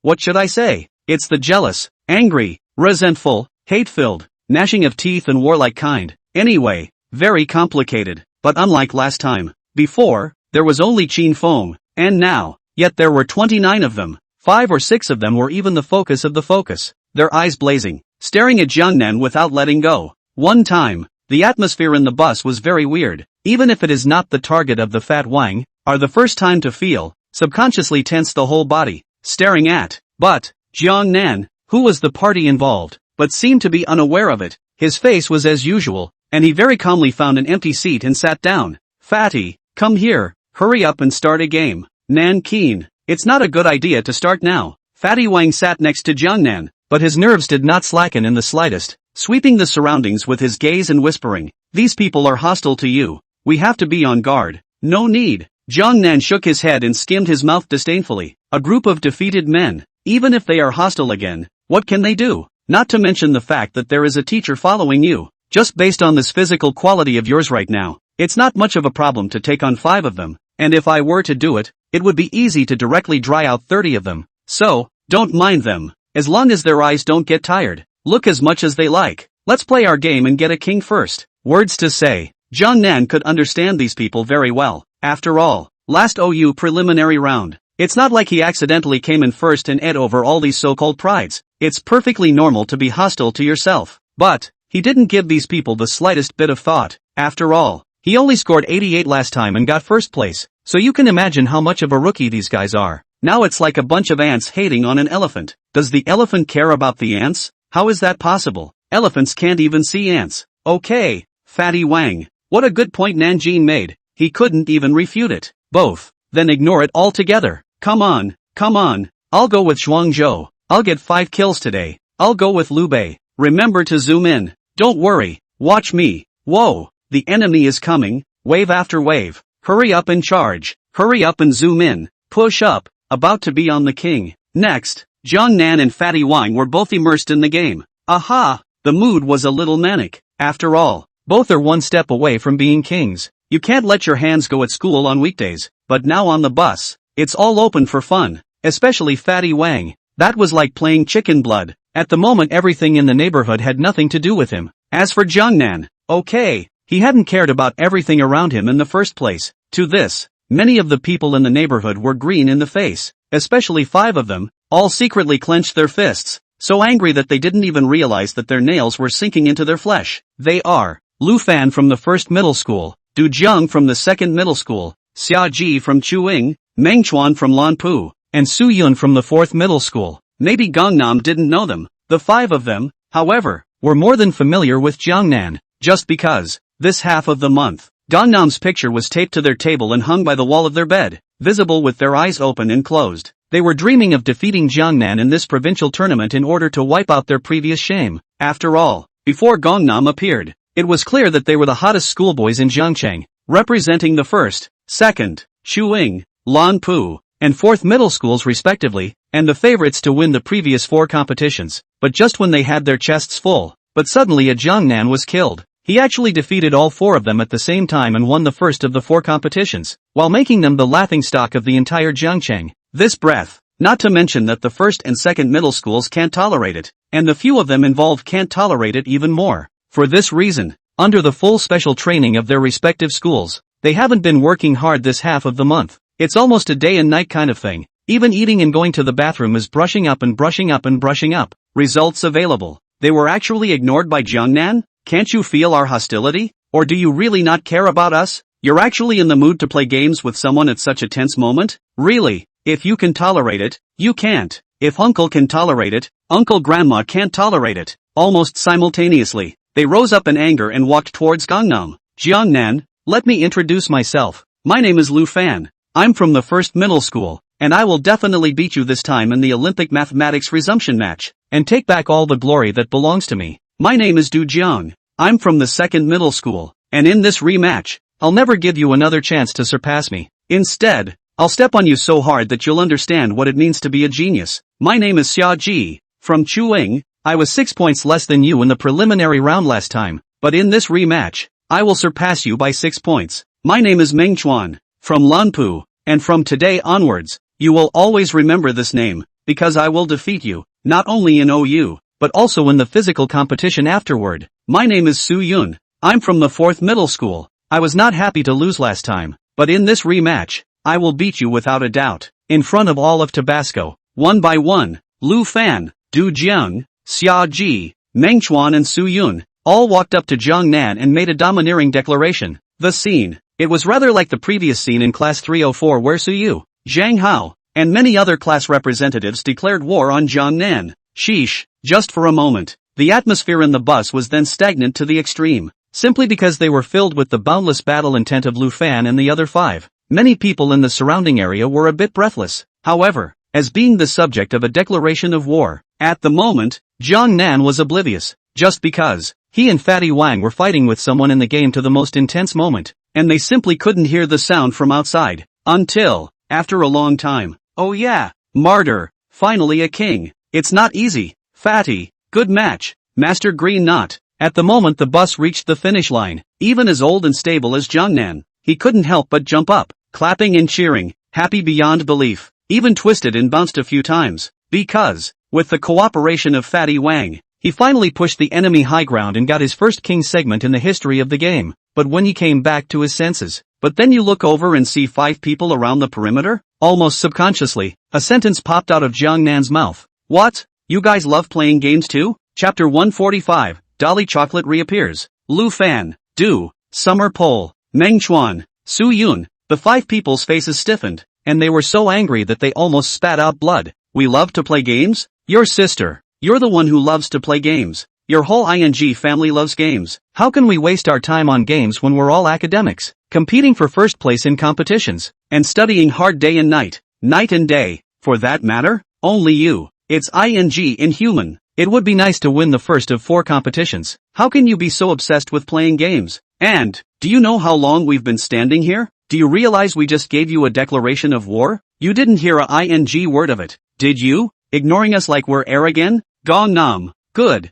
[SPEAKER 1] What should I say? It's the jealous, angry, resentful, hate-filled, gnashing of teeth and warlike kind. Anyway, very complicated, but unlike last time. Before, there was only Qin Feng, and now, yet there were 29 of them. 5 or 6 of them were even the focus of the focus, their eyes blazing, staring at Jiangnan without letting go. One time, the atmosphere in the bus was very weird. Even if it is not the target of the Fat Wang, are the first time to feel, subconsciously tense the whole body, staring at. But, Jiangnan, who was the party involved, but seemed to be unaware of it, his face was as usual, and he very calmly found an empty seat and sat down. Fatty, come here, hurry up and start a game. Nan Keen, it's not a good idea to start now. Fatty Wang sat next to Jiangnan, but his nerves did not slacken in the slightest, sweeping the surroundings with his gaze and whispering, these people are hostile to you. We have to be on guard. No need. Jiangnan shook his head and skimmed his mouth disdainfully. A group of defeated men. Even if they are hostile again, what can they do? Not to mention the fact that there is a teacher following you. Just based on this physical quality of yours right now, it's not much of a problem to take on 5 of them, and if I were to do it, it would be easy to directly dry out 30 of them. So, don't mind them. As long as their eyes don't get tired, look as much as they like. Let's play our game and get a king first. Words to say. Jiangnan could understand these people very well. After all, last OU preliminary round. It's not like he accidentally came in first and ate over all these so-called prides. It's perfectly normal to be hostile to yourself. But, he didn't give these people the slightest bit of thought. After all, he only scored 88 last time and got first place. So you can imagine how much of a rookie these guys are. Now it's like a bunch of ants hating on an elephant. Does the elephant care about the ants? How is that possible? Elephants can't even see ants. Okay, Fatty Wang. What a good point Nanjing made. He couldn't even refute it. Both then ignore it altogether. Come on, come on. I'll go with Zhuangzhou. I'll get 5 kills today. I'll go with Liu Bei. Remember to zoom in. Don't worry. Watch me. Whoa, the enemy is coming. Wave after wave. Hurry up and charge. Hurry up and zoom in. Push up. About to be on the king. Next, Jiang Nan and Fatty Wang were both immersed in the game. Aha! The mood was a little manic. After all, both are one step away from being kings. You can't let your hands go at school on weekdays, but now on the bus, it's all open for fun. Especially Fatty Wang. That was like playing chicken blood. At the moment everything in the neighborhood had nothing to do with him. As for Jiang Nan, okay, he hadn't cared about everything around him in the first place. To this, many of the people in the neighborhood were green in the face. Especially 5 of them, all secretly clenched their fists. So angry that they didn't even realize that their nails were sinking into their flesh. They are Lu Fan from the 1st middle school, Du Jiang from the 2nd middle school, Xia Ji from Chuing, Meng Chuan from Lanpu, and Su Yun from the 4th middle school. Maybe Gangnam didn't know them. The 5 of them, however, were more than familiar with Jiangnan, just because, this half of the month, Gangnam's picture was taped to their table and hung by the wall of their bed, visible with their eyes open and closed. They were dreaming of defeating Jiangnan in this provincial tournament in order to wipe out their previous shame. After all, before Gangnam appeared, it was clear that they were the hottest schoolboys in Jiangcheng, representing the 1st, 2nd, Chuing, Lanpu, and 4th middle schools respectively, and the favorites to win the previous 4 competitions. But just when they had their chests full, but suddenly a Jiangnan was killed. He actually defeated all 4 of them at the same time and won the first of the 4 competitions, while making them the laughingstock of the entire Jiangcheng. This breath, not to mention that the 1st and 2nd middle schools can't tolerate it, and the few of them involved can't tolerate it even more. For this reason, under the full special training of their respective schools, they haven't been working hard this half of the month. It's almost a day and night kind of thing. Even eating and going to the bathroom is brushing up and brushing up and brushing up. Results available. They were actually ignored by Jiangnan? Can't you feel our hostility? Or do you really not care about us? You're actually in the mood to play games with someone at such a tense moment? Really? If you can tolerate it, you can't. If Uncle can tolerate it, Uncle Grandma can't tolerate it. Almost simultaneously, they rose up in anger and walked towards Gangnam. Jiangnan, let me introduce myself. My name is Lu Fan. I'm from the 1st middle school, and I will definitely beat you this time in the Olympic mathematics resumption match, and take back all the glory that belongs to me. My name is Du Jiang. I'm from the 2nd middle school, and in this rematch, I'll never give you another chance to surpass me. Instead, I'll step on you so hard that you'll understand what it means to be a genius. My name is Xia Ji, from Chuing. I was 6 points less than you in the preliminary round last time, but in this rematch, I will surpass you by 6 points. My name is Meng Chuan, from Lanpu, and from today onwards, you will always remember this name, because I will defeat you, not only in OU, but also in the physical competition afterward. My name is Su Yun. I'm from the 4th middle school. I was not happy to lose last time, but in this rematch, I will beat you without a doubt. In front of all of Tabasco, one by one, Lu Fan, Du Jiang, Xia Ji, Meng Chuan and Su Yun, all walked up to Jiang Nan and made a domineering declaration. The scene. It was rather like the previous scene in Class 304 where Su Yu, Zhang Hao, and many other class representatives declared war on Jiang Nan. Sheesh, just for a moment. The atmosphere in the bus was then stagnant to the extreme, simply because they were filled with the boundless battle intent of Lu Fan and the other 5. Many people in the surrounding area were a bit breathless, however, as being the subject of a declaration of war. At the moment, Jiang Nan was oblivious, just because he and Fatty Wang were fighting with someone in the game to the most intense moment, and they simply couldn't hear the sound from outside, until, after a long time. Oh yeah, martyr, finally a king. It's not easy. Fatty, good match, Master Green Knot. At the moment the bus reached the finish line, even as old and stable as Jiangnan, he couldn't help but jump up, clapping and cheering, happy beyond belief, even twisted and bounced a few times, because, with the cooperation of Fatty Wang, he finally pushed the enemy high ground and got his first king segment in the history of the game. But when he came back to his senses, but then you look over and see 5 people around the perimeter? Almost subconsciously, a sentence popped out of Jiangnan's mouth. What? You guys love playing games too? Chapter 145, Dolly Chocolate reappears. Lu Fan, Du, Summer Pole, Meng Chuan, Su Yun. The 5 people's faces stiffened, and they were so angry that they almost spat out blood. We love to play games? Your sister. You're the one who loves to play games. Your whole ING family loves games. How can we waste our time on games when we're all academics, competing for first place in competitions, and studying hard day and night and day, for that matter? Only you. It's ING inhuman. It would be nice to win the first of 4 competitions. How can you be so obsessed with playing games? And, do you know how long we've been standing here? Do you realize we just gave you a declaration of war? You didn't hear a ING word of it, did you? Ignoring us like we're arrogant? Gong nam. Good.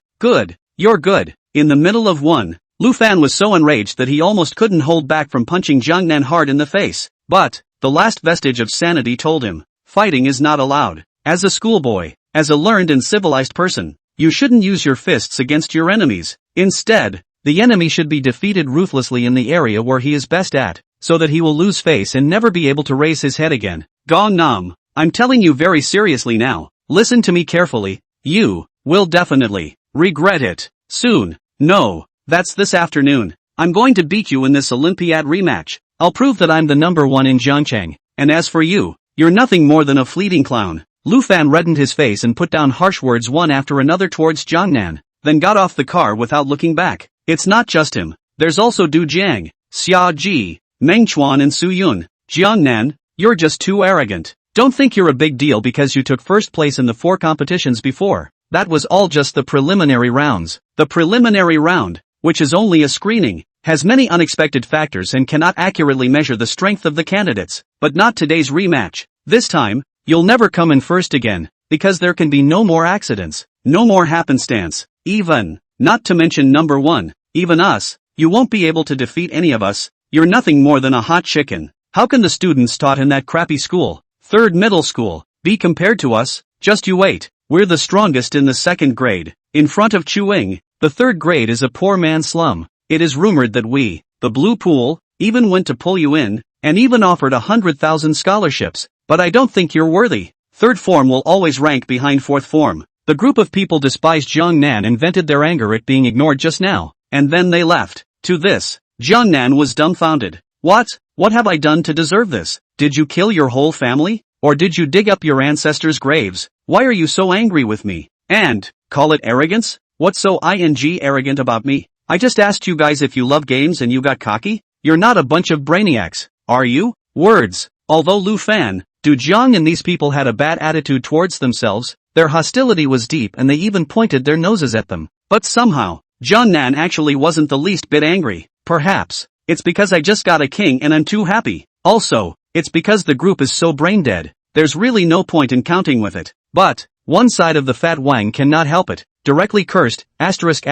[SPEAKER 1] You're good. In the middle of one, Lu Fan was so enraged that he almost couldn't hold back from punching Jiang Nan hard in the face. But, the last vestige of sanity told him, fighting is not allowed. As a schoolboy, as a learned and civilized person, you shouldn't use your fists against your enemies. Instead, the enemy should be defeated ruthlessly in the area where he is best at, so that he will lose face and never be able to raise his head again. Gong nam. I'm telling you very seriously now. Listen to me carefully. You will definitely regret it soon. No, that's this afternoon. I'm going to beat you in this Olympiad rematch. I'll prove that I'm the number 1 in Zhangcheng. And as for you, you're nothing more than a fleeting clown. Lu Fan reddened his face and put down harsh words one after another towards Jiang Nan, then got off the car without looking back. It's not just him. There's also Du Jiang, Xia Ji, Meng Chuan and Su Yun. Jiang Nan, you're just too arrogant. Don't think you're a big deal because you took first place in the 4 competitions before. That was all just the preliminary rounds. The preliminary round, which is only a screening, has many unexpected factors and cannot accurately measure the strength of the candidates. But not today's rematch. This time, you'll never come in first again, because there can be no more accidents, no more happenstance, even, not to mention number 1, even us. You won't be able to defeat any of us. You're nothing more than a hot chicken. How can the students taught in that crappy school, 3rd middle school, be compared to us? Just you wait. We're the strongest in the 2nd grade. In front of Chuing, the 3rd grade is a poor man's slum. It is rumored that we, the Blue Pool, even went to pull you in, and even offered 100,000 scholarships. But I don't think you're worthy. 3rd form will always rank behind 4th form. The group of people despised Jiang Nan and vented their anger at being ignored just now. And then they left. To this, Jiang Nan was dumbfounded. What have I done to deserve this? Did you kill your whole family? Or did you dig up your ancestors' graves? Why are you so angry with me? And, call it arrogance? What's so arrogant about me? I just asked you guys if you love games and you got cocky? You're not a bunch of brainiacs, are you? Words. Although Lu Fan, Du Jiang and these people had a bad attitude towards themselves, their hostility was deep and they even pointed their noses at them. But somehow, Jiang Nan actually wasn't the least bit angry. Perhaps, it's because I just got a king and I'm too happy. Also, it's because the group is so brain dead. There's really no point in counting with it. But, one side of the fat Wang cannot help it. Directly cursed, asterisk.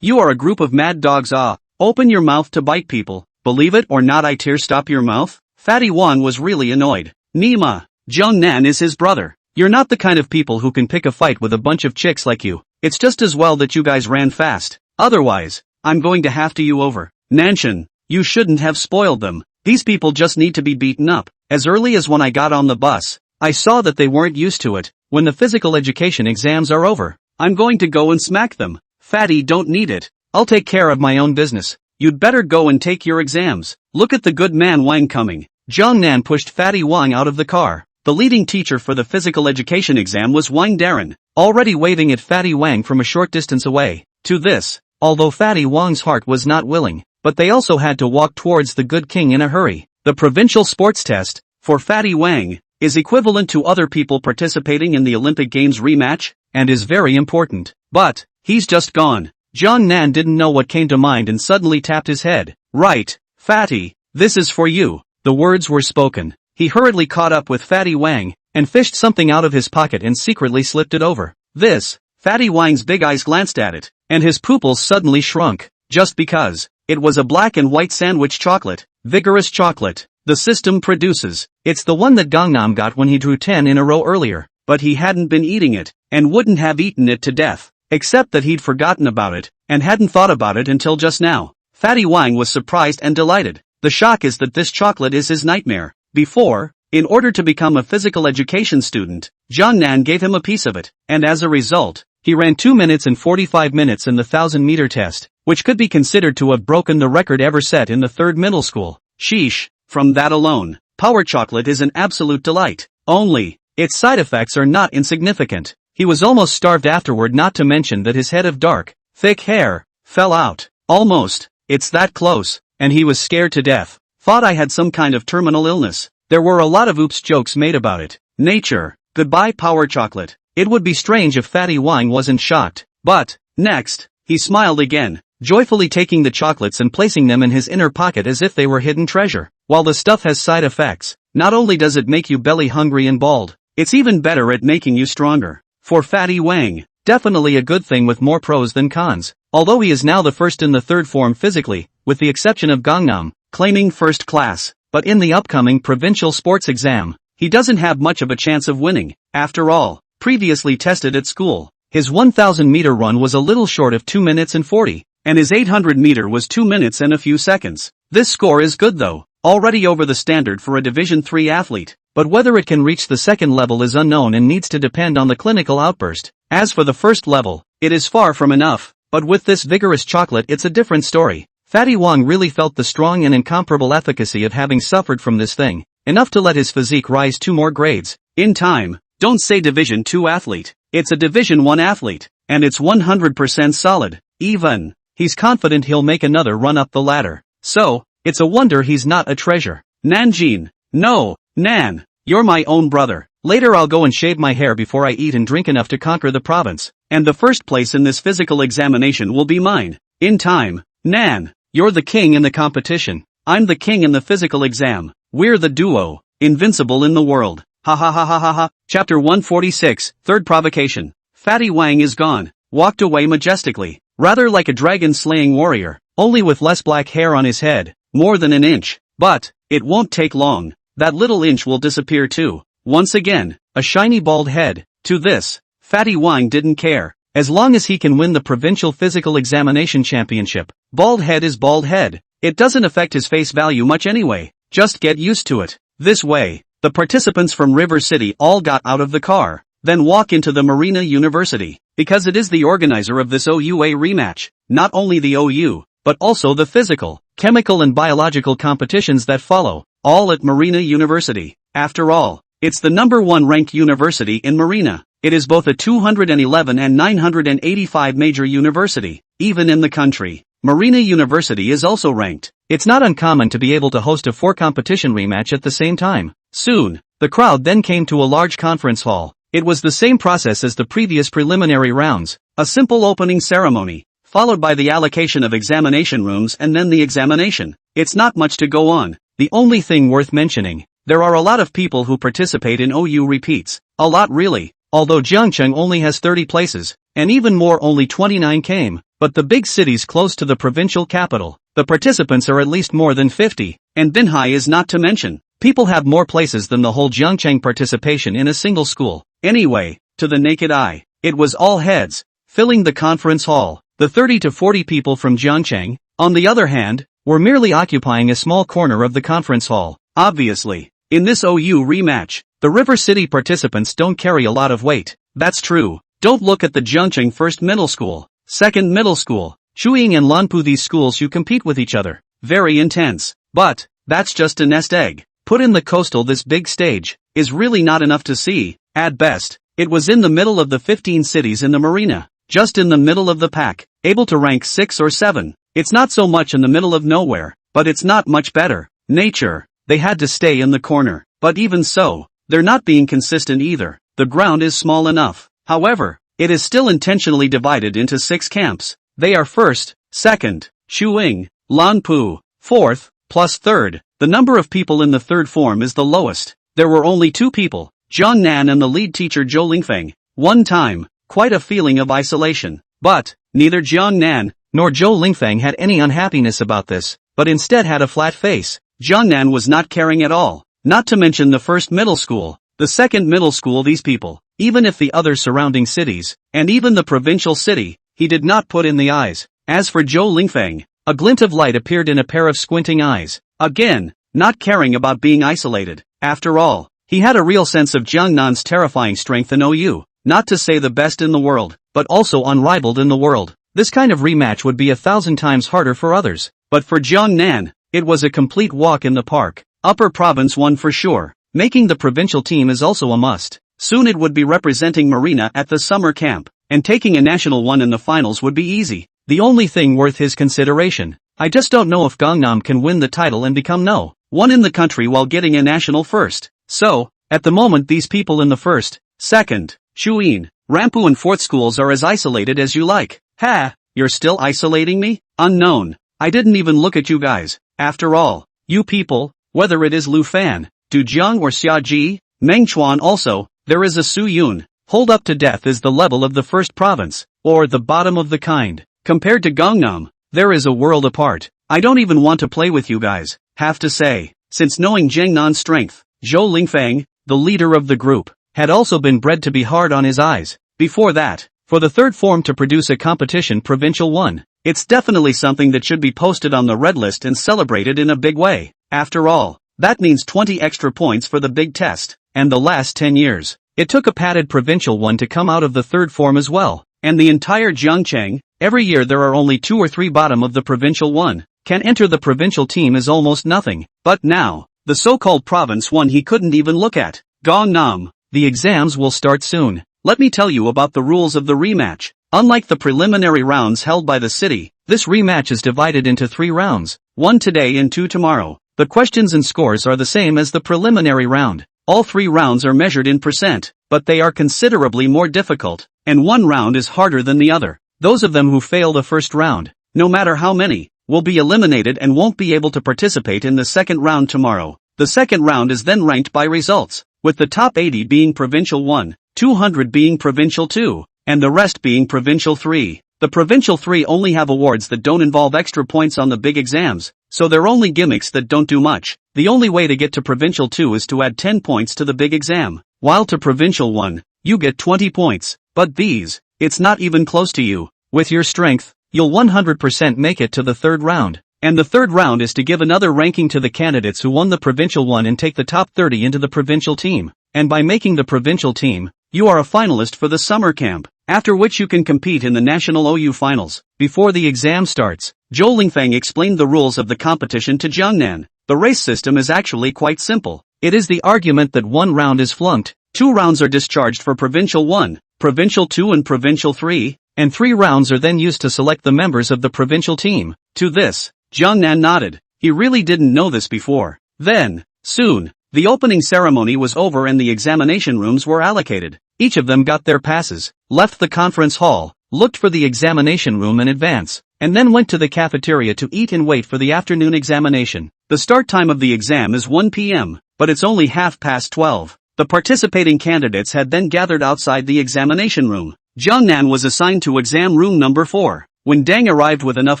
[SPEAKER 1] You are a group of mad dogs. Open your mouth to bite people. Believe it or not, I tear stop your mouth. Fatty Wang was really annoyed. Nima, Jiang Nan is his brother. You're not the kind of people who can pick a fight with a bunch of chicks like you. It's just as well that you guys ran fast. Otherwise, I'm going to have to you over. Nanshan, you shouldn't have spoiled them. These people just need to be beaten up. As early as when I got on the bus, I saw that they weren't used to it. When the physical education exams are over, I'm going to go and smack them. Fatty don't need it. I'll take care of my own business. You'd better go and take your exams. Look at the good man Wang coming. Jiang Nan pushed Fatty Wang out of the car. The leading teacher for the physical education exam was Wang Darren, already waving at Fatty Wang from a short distance away. To this, although Fatty Wang's heart was not willing, but they also had to walk towards the good king in a hurry. The provincial sports test, for Fatty Wang, is equivalent to other people participating in the Olympic Games rematch, and is very important. But, he's just gone. Jiang Nan didn't know what came to mind and suddenly tapped his head. Right, Fatty, this is for you. The words were spoken. He hurriedly caught up with Fatty Wang, and fished something out of his pocket and secretly slipped it over. This, Fatty Wang's big eyes glanced at it, and his pupils suddenly shrunk. Just because. It was a black and white sandwich chocolate. Vigorous chocolate. The system produces. It's the one that Gangnam got when he drew 10 in a row earlier. But he hadn't been eating it, and wouldn't have eaten it to death. Except that he'd forgotten about it, and hadn't thought about it until just now. Fatty Wang was surprised and delighted. The shock is that this chocolate is his nightmare. Before, in order to become a physical education student, Jiang Nan gave him a piece of it, and as a result, he ran 2 minutes and 45 minutes in the 1,000-meter test, which could be considered to have broken the record ever set in the 3rd middle school. Sheesh, from that alone, power chocolate is an absolute delight. Only, its side effects are not insignificant. He was almost starved afterward, not to mention that his head of dark, thick hair fell out. Almost. It's that close. And he was scared to death. Thought I had some kind of terminal illness. There were a lot of oops jokes made about it. Nature. Goodbye power chocolate. It would be strange if Fatty Wang wasn't shocked. But, next, he smiled again, joyfully taking the chocolates and placing them in his inner pocket as if they were hidden treasure. While the stuff has side effects, not only does it make you belly hungry and bald, it's even better at making you stronger. For Fatty Wang, definitely a good thing with more pros than cons. Although he is now the first in the third form physically, with the exception of Gangnam, claiming first class, but in the upcoming provincial sports exam, he doesn't have much of a chance of winning. After all, previously tested at school, his 1000-meter run was a little short of 2 minutes and 40, and his 800-meter was 2 minutes and a few seconds. This score is good though, already over the standard for a Division III athlete, but whether it can reach the second level is unknown and needs to depend on the clinical outburst. As for the first level, it is far from enough, but with this vigorous chocolate it's a different story. Fatty Wang really felt the strong and incomparable efficacy of having suffered from this thing, enough to let his physique rise 2 more grades. In time. Don't say Division II athlete, it's a Division I athlete, and it's 100% solid. Even, he's confident he'll make another run up the ladder. So, it's a wonder he's not a treasure. Nanjin. No, Nan, you're my own brother. Later I'll go and shave my hair before I eat and drink enough to conquer the province, and the first place in this physical examination will be mine. In time. Nan, you're the king in the competition. I'm the king in the physical exam. We're the duo, invincible in the world. Ha ha ha ha ha ha. Chapter 146, Third Provocation. Fatty Wang is gone, walked away majestically, rather like a dragon-slaying warrior, only with less black hair on his head, more than an inch. But, it won't take long, that little inch will disappear too. Once again, a shiny bald head. To this, Fatty Wang didn't care, as long as he can win the Provincial Physical Examination Championship. Bald head is bald head, it doesn't affect his face value much anyway, just get used to it. This way, the participants from River City all got out of the car, then walk into the Marina University, because it is the organizer of this OUA rematch, not only the OU, but also the physical, chemical and biological competitions that follow, all at Marina University. After all, it's the #1 ranked university in Marina. It is both a 211 and 985 major university, even in the country. Marina University is also ranked. It's not uncommon to be able to host a 4-competition rematch at the same time. Soon, the crowd then came to a large conference hall. It was the same process as the previous preliminary rounds, a simple opening ceremony, followed by the allocation of examination rooms and then the examination. It's not much to go on. The only thing worth mentioning, there are a lot of people who participate in OU repeats. A lot really, although Jiangcheng only has 30 places, and even more only 29 came. But the big cities close to the provincial capital, the participants are at least more than 50, and Binhai is not to mention. People have more places than the whole Jiangcheng participation in a single school. Anyway, to the naked eye, it was all heads, filling the conference hall. The 30 to 40 people from Jiangcheng, on the other hand, were merely occupying a small corner of the conference hall. Obviously, in this OU rematch, the River City participants don't carry a lot of weight. That's true. Don't look at the Jiangcheng First Middle School, Second Middle School, Chuying and Lanpu. These schools you compete with each other. Very intense. But, that's just a nest egg. Put in the coastal. This big stage is really not enough to see. At best, it was in the middle of the 15 cities in the marina, just in the middle of the pack, able to rank 6 or 7. It's not so much in the middle of nowhere, but it's not much better. Nature, they had to stay in the corner, but even so, they're not being consistent either. The ground is small enough. However, it is still intentionally divided into 6 camps. They are first, second, Shuing, Lanpu, fourth, plus third. The number of people in the third form is the lowest. There were only 2 people, Zhang Nan and the lead teacher Zhou Lingfeng. One time, quite a feeling of isolation. But, neither Zhang Nan nor Zhou Lingfeng had any unhappiness about this, but instead had a flat face. Zhang Nan was not caring at all, not to mention the first middle school, the second middle school. These people, even if the other surrounding cities, and even the provincial city, he did not put in the eyes. As for Zhou Lingfeng, a glint of light appeared in a pair of squinting eyes. Again, not caring about being isolated. After all, he had a real sense of Jiang Nan's terrifying strength in OU, not to say the best in the world, but also unrivaled in the world. This kind of rematch would be 1,000 times harder for others. But for Jiang Nan, it was a complete walk in the park. Upper Province won for sure. Making the provincial team is also a must. Soon it would be representing Marina at the summer camp, and taking a national one in the finals would be easy. The only thing worth his consideration. I just don't know if Gangnam can win the title and become no. one in the country while getting a national first. So, at the moment these people in the first, second, Chuin, Rampu and fourth schools are as isolated as you like. Ha, you're still isolating me? Unknown. I didn't even look at you guys. After all, you people, whether it is Lu Fan, Du Jiang or Xia Ji, Meng Chuan also, there is a Su Yun. Hold up to death is the level of the first province, or the bottom of the kind. Compared to Gangnam, there is a world apart. I don't even want to play with you guys, have to say. Since knowing Jiangnan's strength, Zhou Lingfeng, the leader of the group, had also been bred to be hard on his eyes. Before that, for the third form to produce a competition Provincial 1, it's definitely something that should be posted on the red list and celebrated in a big way. After all, that means 20 extra points for the big test, and the last 10 years. It took a padded Provincial 1 to come out of the third form as well, and the entire Jiangcheng, every year there are only 2 or 3 bottom of the Provincial 1, can enter the provincial team is almost nothing. But now, the so-called Province 1 he couldn't even look at. Gangnam, the exams will start soon. Let me tell you about the rules of the rematch. Unlike the preliminary rounds held by the city, this rematch is divided into 3 rounds, 1 today and 2 tomorrow. The questions and scores are the same as the preliminary round. All 3 rounds are measured in percent, but they are considerably more difficult, and one round is harder than the other. Those of them who fail the first round, no matter how many, will be eliminated and won't be able to participate in the second round tomorrow. The second round is then ranked by results, with the top 80 being Provincial 1, 200 being Provincial 2, and the rest being Provincial 3. The Provincial 3 only have awards that don't involve extra points on the big exams, so they're only gimmicks that don't do much. The only way to get to Provincial 2 is to add 10 points to the big exam, while to Provincial 1, you get 20 points. But these, it's not even close to you. With your strength, you'll 100% make it to the third round. And the third round is to give another ranking to the candidates who won the Provincial 1 and take the top 30 into the provincial team. And by making the provincial team, you are a finalist for the summer camp, after which you can compete in the national OU finals. Before the exam starts, Zhou Lingfeng explained the rules of the competition to Jiangnan. The race system is actually quite simple. It is the argument that 1 round is flunked, 2 rounds are discharged for Provincial 1, Provincial 2 and Provincial 3, and 3 rounds are then used to select the members of the provincial team. To this, Jiangnan nodded. He really didn't know this before. Then, soon, the opening ceremony was over and the examination rooms were allocated. Each of them got their passes, left the conference hall, looked for the examination room in advance, and then went to the cafeteria to eat and wait for the afternoon examination. The start time of the exam is 1 p.m., but it's only 12:30. The participating candidates had then gathered outside the examination room. Jiangnan was assigned to exam room number 4. When Dang arrived with enough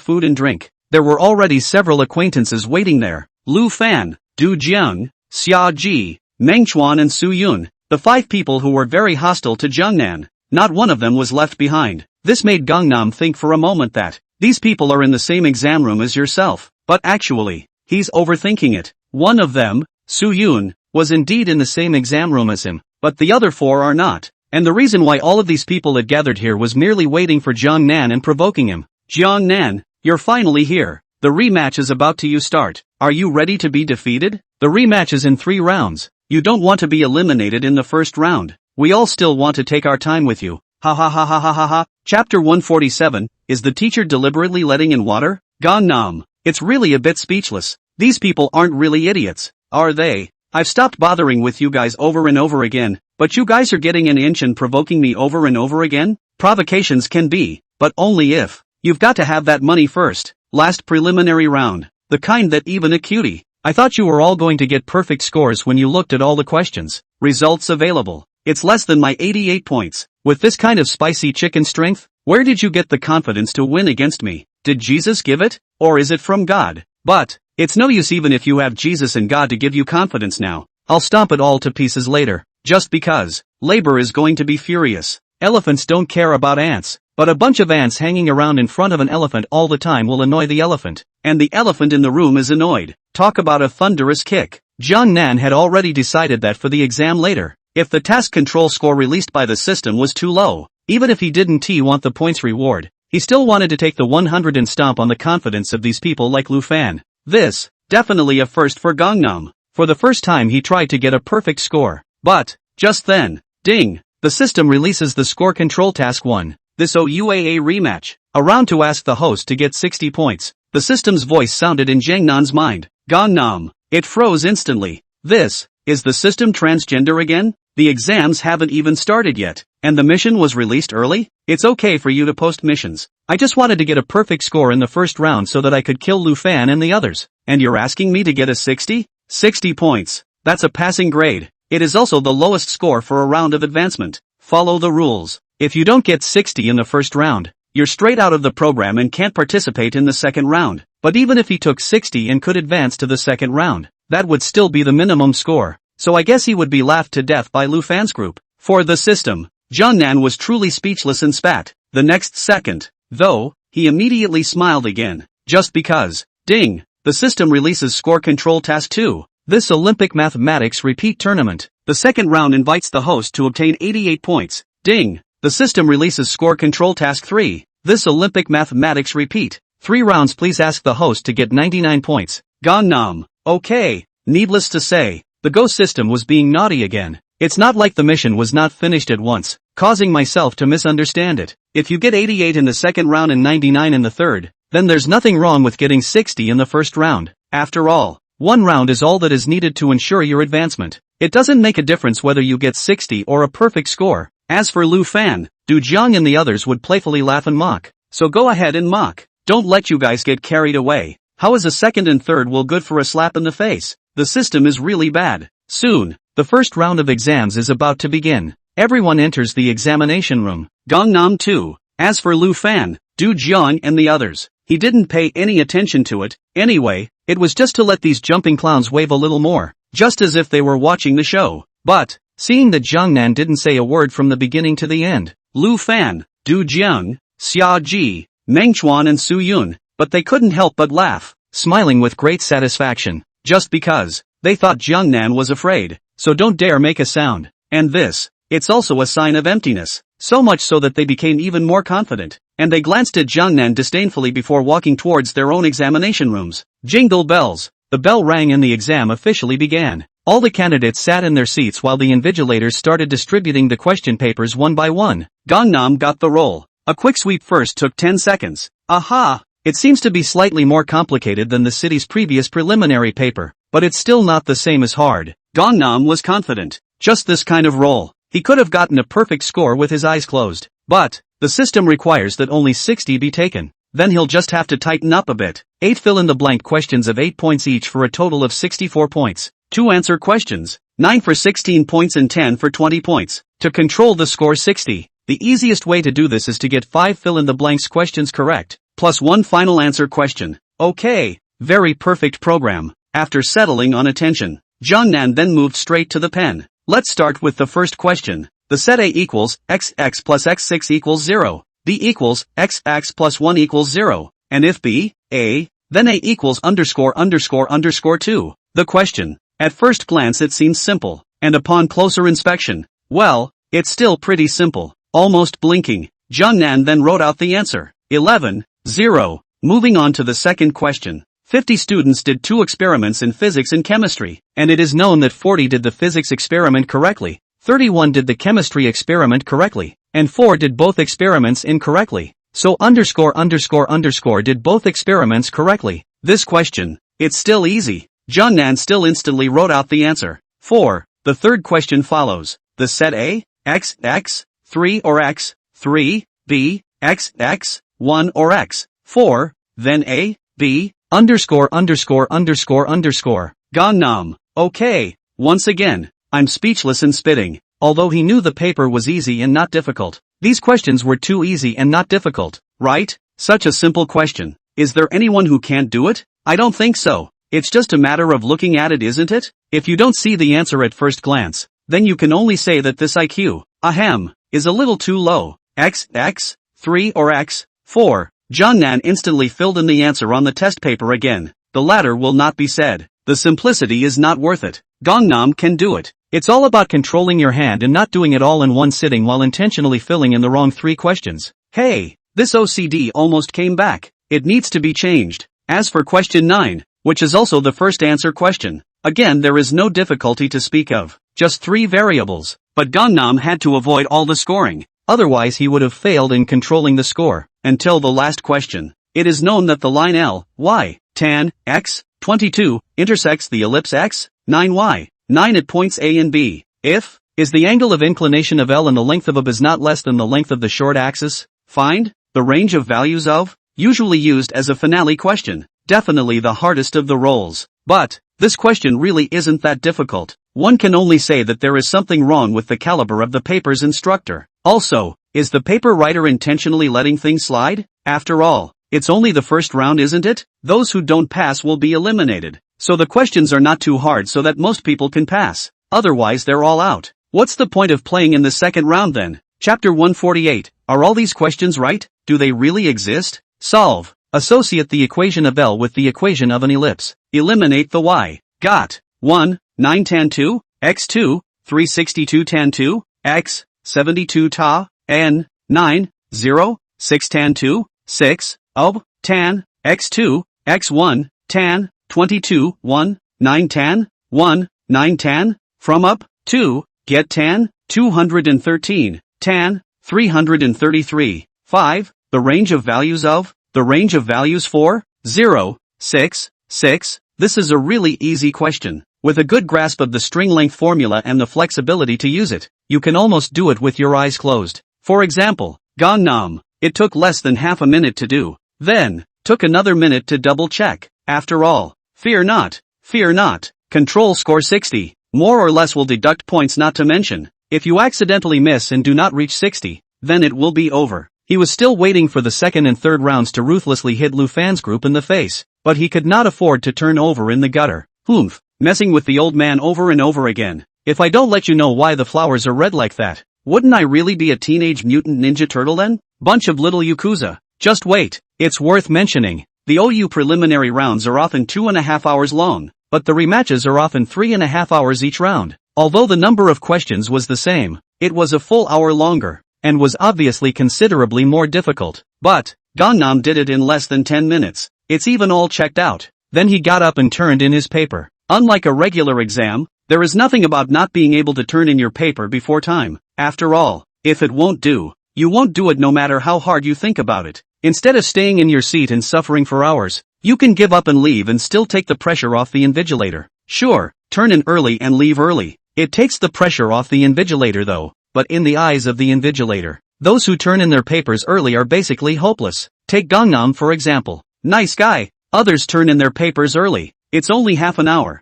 [SPEAKER 1] food and drink, there were already several acquaintances waiting there. Lu Fan, Du Jiang, Xia Ji, Meng Chuan and Su Yun, the 5 people who were very hostile to Jiangnan. Not one of them was left behind. This made Gangnam think for a moment that these people are in the same exam room as yourself. But actually, he's overthinking it. One of them, Su Yun, was indeed in the same exam room as him, but the other 4 are not. And the reason why all of these people had gathered here was merely waiting for Jiangnan and provoking him. Jiangnan, you're finally here. The rematch is about to start. Are you ready to be defeated? The rematch is in 3 rounds. You don't want to be eliminated in the first round. We all still want to take our time with you. Ha ha ha ha ha ha ha. Chapter 147, is the teacher deliberately letting in water? Gangnam, it's really a bit speechless. These people aren't really idiots, are they? I've stopped bothering with you guys over and over again, but you guys are getting an inch and provoking me over and over again? Provocations can be, but only if you've got to have that money first. Last preliminary round, the kind that even a cutie. I thought you were all going to get perfect scores when you looked at all the questions. Results available. It's less than my 88 points. With this kind of spicy chicken strength, where did you get the confidence to win against me? Did Jesus give it? Or is it from God? But it's no use even if you have Jesus and God to give you confidence now. I'll stomp it all to pieces later. Just because. Labor is going to be furious. Elephants don't care about ants, but a bunch of ants hanging around in front of an elephant all the time will annoy the elephant. And the elephant in the room is annoyed. Talk about a thunderous kick. Jiangnan had already decided that for the exam later, if the task control score released by the system was too low, even if he didn't want the points reward, he still wanted to take the 100 and stomp on the confidence of these people like Lu Fan. This, definitely a first for Gangnam. For the first time he tried to get a perfect score. But, just then, Ding! The system releases the score control task 1. This OUAA rematch. A round to ask the host to get 60 points. The system's voice sounded in Jiangnan's mind. Gangnam. It froze instantly. This, is the system transgender again? The exams haven't even started yet, and the mission was released early? It's okay for you to post missions. I just wanted to get a perfect score in the first round so that I could kill Lu Fan and the others. And you're asking me to get a 60? 60 points. That's a passing grade. It is also the lowest score for a round of advancement. Follow the rules. If you don't get 60 in the first round, you're straight out of the program and can't participate in the second round. But even if he took 60 and could advance to the second round, that would still be the minimum score. So I guess he would be laughed to death by Lu Fan's group. For the system, Jiangnan was truly speechless and spat. The next second, though, he immediately smiled again. Just because. Ding! The system releases score control task 2. This Olympic mathematics repeat tournament. The second round invites the host to obtain 88 points. Ding! The system releases score control task 3. This Olympic mathematics repeat. 3 rounds, please ask the host to get 99 points. Gangnam. Okay. Needless to say, the Go system was being naughty again. It's not like the mission was not finished at once, causing myself to misunderstand it. If you get 88 in the second round and 99 in the third, then there's nothing wrong with getting 60 in the first round. After all, 1 round is all that is needed to ensure your advancement. It doesn't make a difference whether you get 60 or a perfect score. As for Lu Fan, Du Jiang and the others would playfully laugh and mock. So go ahead and mock. Don't let you guys get carried away. How is a second and third will good for a slap in the face? The system is really bad. Soon, the first round of exams is about to begin. Everyone enters the examination room. Gangnam too. As for Lu Fan, Du Jiang and the others, he didn't pay any attention to it. Anyway, it was just to let these jumping clowns wave a little more, just as if they were watching the show. But, seeing that Jiangnan didn't say a word from the beginning to the end, Lu Fan, Du Jiang, Xia Ji, Meng Chuan and Su Yun, but they couldn't help but laugh, smiling with great satisfaction, just because. They thought Jiangnan was afraid, so don't dare make a sound. And this, it's also a sign of emptiness, so much so that they became even more confident, and they glanced at Jiangnan disdainfully before walking towards their own examination rooms. Jingle bells. The bell rang and the exam officially began. All the candidates sat in their seats while the invigilators started distributing the question papers one by one. Gangnam got the roll. A quick sweep first took 10 seconds. Aha! It seems to be slightly more complicated than the city's previous preliminary paper, but it's still not the same as hard. Gangnam was confident. Just this kind of roll. He could have gotten a perfect score with his eyes closed. But, the system requires that only 60 be taken. Then he'll just have to tighten up a bit. 8 fill-in-the-blank questions of 8 points each for a total of 64 points. 2 answer questions. 9 for 16 points and 10 for 20 points. To control the score 60. The easiest way to do this is to get 5 fill-in-the-blanks questions correct, plus 1 final answer question. Okay, very perfect program. After settling on attention, Jiangnan then moved straight to the pen. Let's start with the first question. The set A equals xx plus x6 equals 0. B equals xx plus 1 equals 0. And if B, A, then A equals underscore underscore underscore 2. The question. At first glance it seems simple, and upon closer inspection, well, it's still pretty simple. Almost blinking, Jiangnan then wrote out the answer. 11, 0. Moving on to the second question. 50 students did 2 experiments in physics and chemistry, and it is known that 40 did the physics experiment correctly, 31 did the chemistry experiment correctly, and 4 did both experiments incorrectly. So underscore underscore underscore did both experiments correctly. This question, it's still easy. Jiangnan still instantly wrote out the answer. 4. The third question follows. The set A, x, x, 3 or x, 3, B, x, x, 1 or x, 4, then A, B, underscore underscore underscore underscore. Gangnam. Okay, once again, I'm speechless and spitting. Although he knew the paper was easy and not difficult, these questions were too easy and not difficult, right? Such a simple question. Is there anyone who can't do it? I don't think so. It's just a matter of looking at it, isn't it? If you don't see the answer at first glance, then you can only say that this IQ, ahem, is a little too low. X, x, 3 or x, 4. Jiangnan instantly filled in the answer on the test paper again. The latter will not be said. The simplicity is not worth it. Gangnam can do it. It's all about controlling your hand and not doing it all in one sitting while intentionally filling in the wrong 3 questions. Hey, this OCD almost came back. It needs to be changed. As for question 9, which is also the first answer question, again there is no difficulty to speak of. just 3 variables. But Gangnam had to avoid all the scoring. Otherwise he would have failed in controlling the score. Until the last question. It is known that the line L, Y, tan, x, 22, intersects the ellipse x, 9y, 9 at points A and B. If is the angle of inclination of L and the length of AB is not less than the length of the short axis. Find the range of values of, usually used as a finale question. Definitely the hardest of the roles. But this question really isn't that difficult. One can only say that there is something wrong with the caliber of the paper's instructor. Also, is the paper writer intentionally letting things slide? After all, it's only the first round, isn't it? Those who don't pass will be eliminated. So the questions are not too hard so that most people can pass. Otherwise they're all out. What's the point of playing in the second round then? Chapter 148. Are all these questions right? Do they really exist? Solve. Associate the equation of L with the equation of an ellipse. Eliminate the y. Got. 1, 9 tan 2, x 2, 362 tan 2, x, 72 ta, n, 9, 0, 6 tan 2, 6, ob, tan, x 2, x 1, tan, 22, 1, 9 tan, 1, 9 tan, from up, 2, get tan, 213, tan, 333, 5, the range of values of, the range of values for, 0, 6, 6, this is a really easy question. With a good grasp of the string length formula and the flexibility to use it, you can almost do it with your eyes closed. For example, Gangnam. It took less than half a minute to do. Then, took another minute to double check. After all, fear not, fear not. Control score 60. More or less will deduct points, not to mention, if you accidentally miss and do not reach 60, then it will be over. He was still waiting for the second and third rounds to ruthlessly hit Lu Fan's group in the face, but he could not afford to turn over in the gutter. Humph, messing with the old man over and over again. If I don't let you know why the flowers are red like that, wouldn't I really be a teenage mutant ninja turtle then? Bunch of little yakuza. Just wait. It's worth mentioning, the OU preliminary rounds are often 2.5 hours long, but the rematches are often 3.5 hours each round. Although the number of questions was the same, it was a full hour longer, and was obviously considerably more difficult. But Gangnam did it in less than 10 minutes. It's even all checked out. Then he got up and turned in his paper. Unlike a regular exam, there is nothing about not being able to turn in your paper before time. After all, if it won't do, you won't do it no matter how hard you think about it. Instead of staying in your seat and suffering for hours, you can give up and leave and still take the pressure off the invigilator. Sure, turn in early and leave early. It takes the pressure off the invigilator though, but in the eyes of the invigilator, those who turn in their papers early are basically hopeless. Take Gangnam for example. Nice guy. Others turn in their papers early. It's only half an hour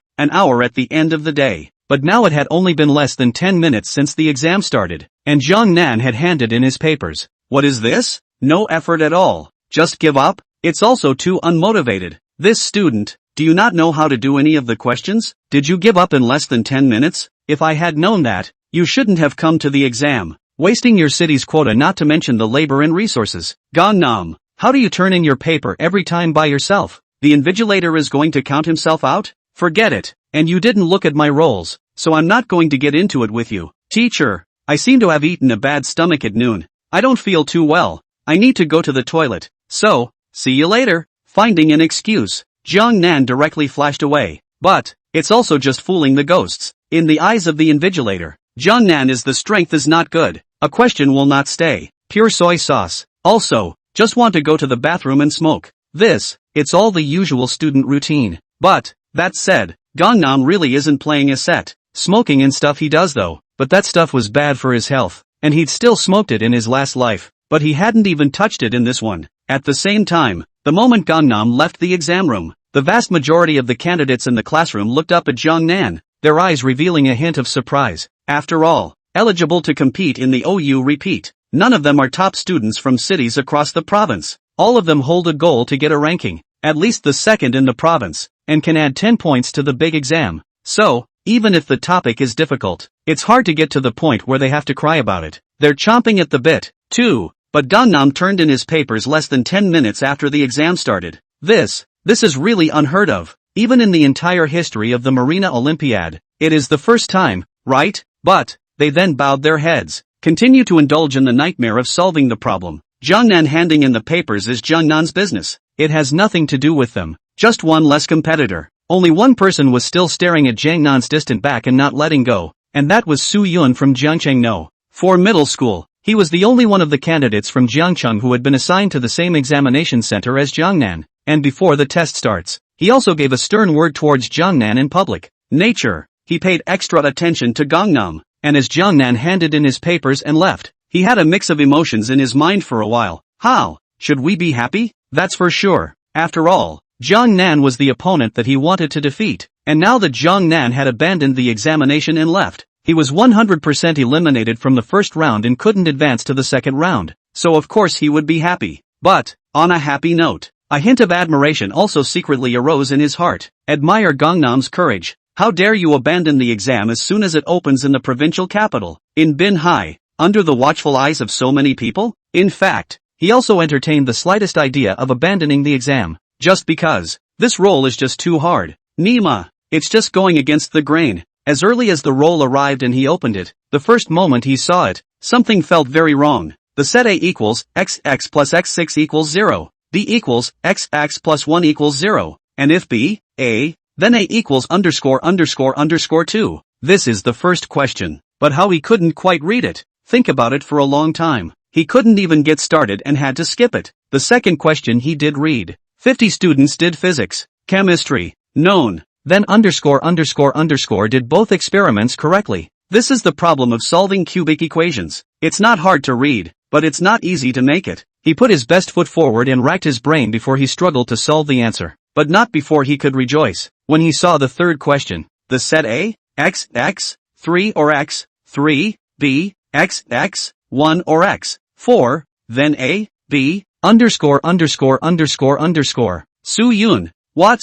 [SPEAKER 1] at the end of the day. But now it had only been less than 10 minutes since the exam started, and Jiang Nan had handed in his papers. What is this? No effort at all. Just give up? It's also too unmotivated. This student, do you not know how to do any of the questions? Did you give up in less than 10 minutes? If I had known that, you shouldn't have come to the exam, wasting your city's quota, not to mention the labor and resources. Gangnam, how do you turn in your paper every time by yourself? The invigilator is going to count himself out? Forget it. And you didn't look at my rolls, so I'm not going to get into it with you. Teacher, I seem to have eaten a bad stomach at noon. I don't feel too well. I need to go to the toilet. So, see you later. Finding an excuse, Jiang Nan directly flashed away. But, it's also just fooling the ghosts. In the eyes of the invigilator, Jiang Nan is the strength is not good. A question will not stay. Pure soy sauce. Also, just want to go to the bathroom and smoke. It's all the usual student routine. But, that said, Gangnam really isn't playing a set. Smoking and stuff he does though, but that stuff was bad for his health, and he'd still smoked it in his last life, but he hadn't even touched it in this one. At the same time, the moment Gangnam left the exam room, the vast majority of the candidates in the classroom looked up at Jiang Nan, their eyes revealing a hint of surprise. After all, eligible to compete in the OU repeat, none of them are top students from cities across the province. All of them hold a goal to get a ranking, at least the second in the province, and can add 10 points to the big exam. So, even if the topic is difficult, it's hard to get to the point where they have to cry about it. They're chomping at the bit, too. But Gangnam turned in his papers less than 10 minutes after the exam started. This is really unheard of. Even in the entire history of the Marina Olympiad, it is the first time, right? But, they then bowed their heads. Continue to indulge in the nightmare of solving the problem. Jiang Nan handing in the papers is Jiang Nan's business. It has nothing to do with them. Just one less competitor. Only one person was still staring at Jiang Nan's distant back and not letting go, and that was Su Yun from Jiangcheng No. 4 Middle School. He was the only one of the candidates from Jiangcheng who had been assigned to the same examination center as Jiangnan, and before the test starts, he also gave a stern word towards Jiangnan in public. Nature. He paid extra attention to Gangnam, and as Jiangnan handed in his papers and left, he had a mix of emotions in his mind for a while. How? Should we be happy? That's for sure. After all, Jiangnan was the opponent that he wanted to defeat, and now that Jiangnan had abandoned the examination and left, he was 100% eliminated from the first round and couldn't advance to the second round, so of course he would be happy. But, on a happy note, a hint of admiration also secretly arose in his heart. Admire Gangnam's courage. How dare you abandon the exam as soon as it opens in the provincial capital, in Binhai, under the watchful eyes of so many people? In fact, he also entertained the slightest idea of abandoning the exam, just because. This role is just too hard. Nima, it's just going against the grain. As early as the roll arrived and he opened it, the first moment he saw it, something felt very wrong. The set A equals xx plus x6 equals 0, B equals xx plus 1 equals 0, and if B, A, then A equals underscore underscore underscore 2. This is the first question, but how he couldn't quite read it. Think about it for a long time. He couldn't even get started and had to skip it. The second question he did read. 50 students did physics, chemistry, known. Then underscore underscore underscore did both experiments correctly. This is the problem of solving cubic equations. It's not hard to read, but it's not easy to make it. He put his best foot forward and racked his brain before he struggled to solve the answer, but not before he could rejoice. When he saw the third question, the set A, x, x, 3 or x, 3, B, x, x, 1 or x, 4, then A, B, underscore underscore underscore underscore. Su Yun. What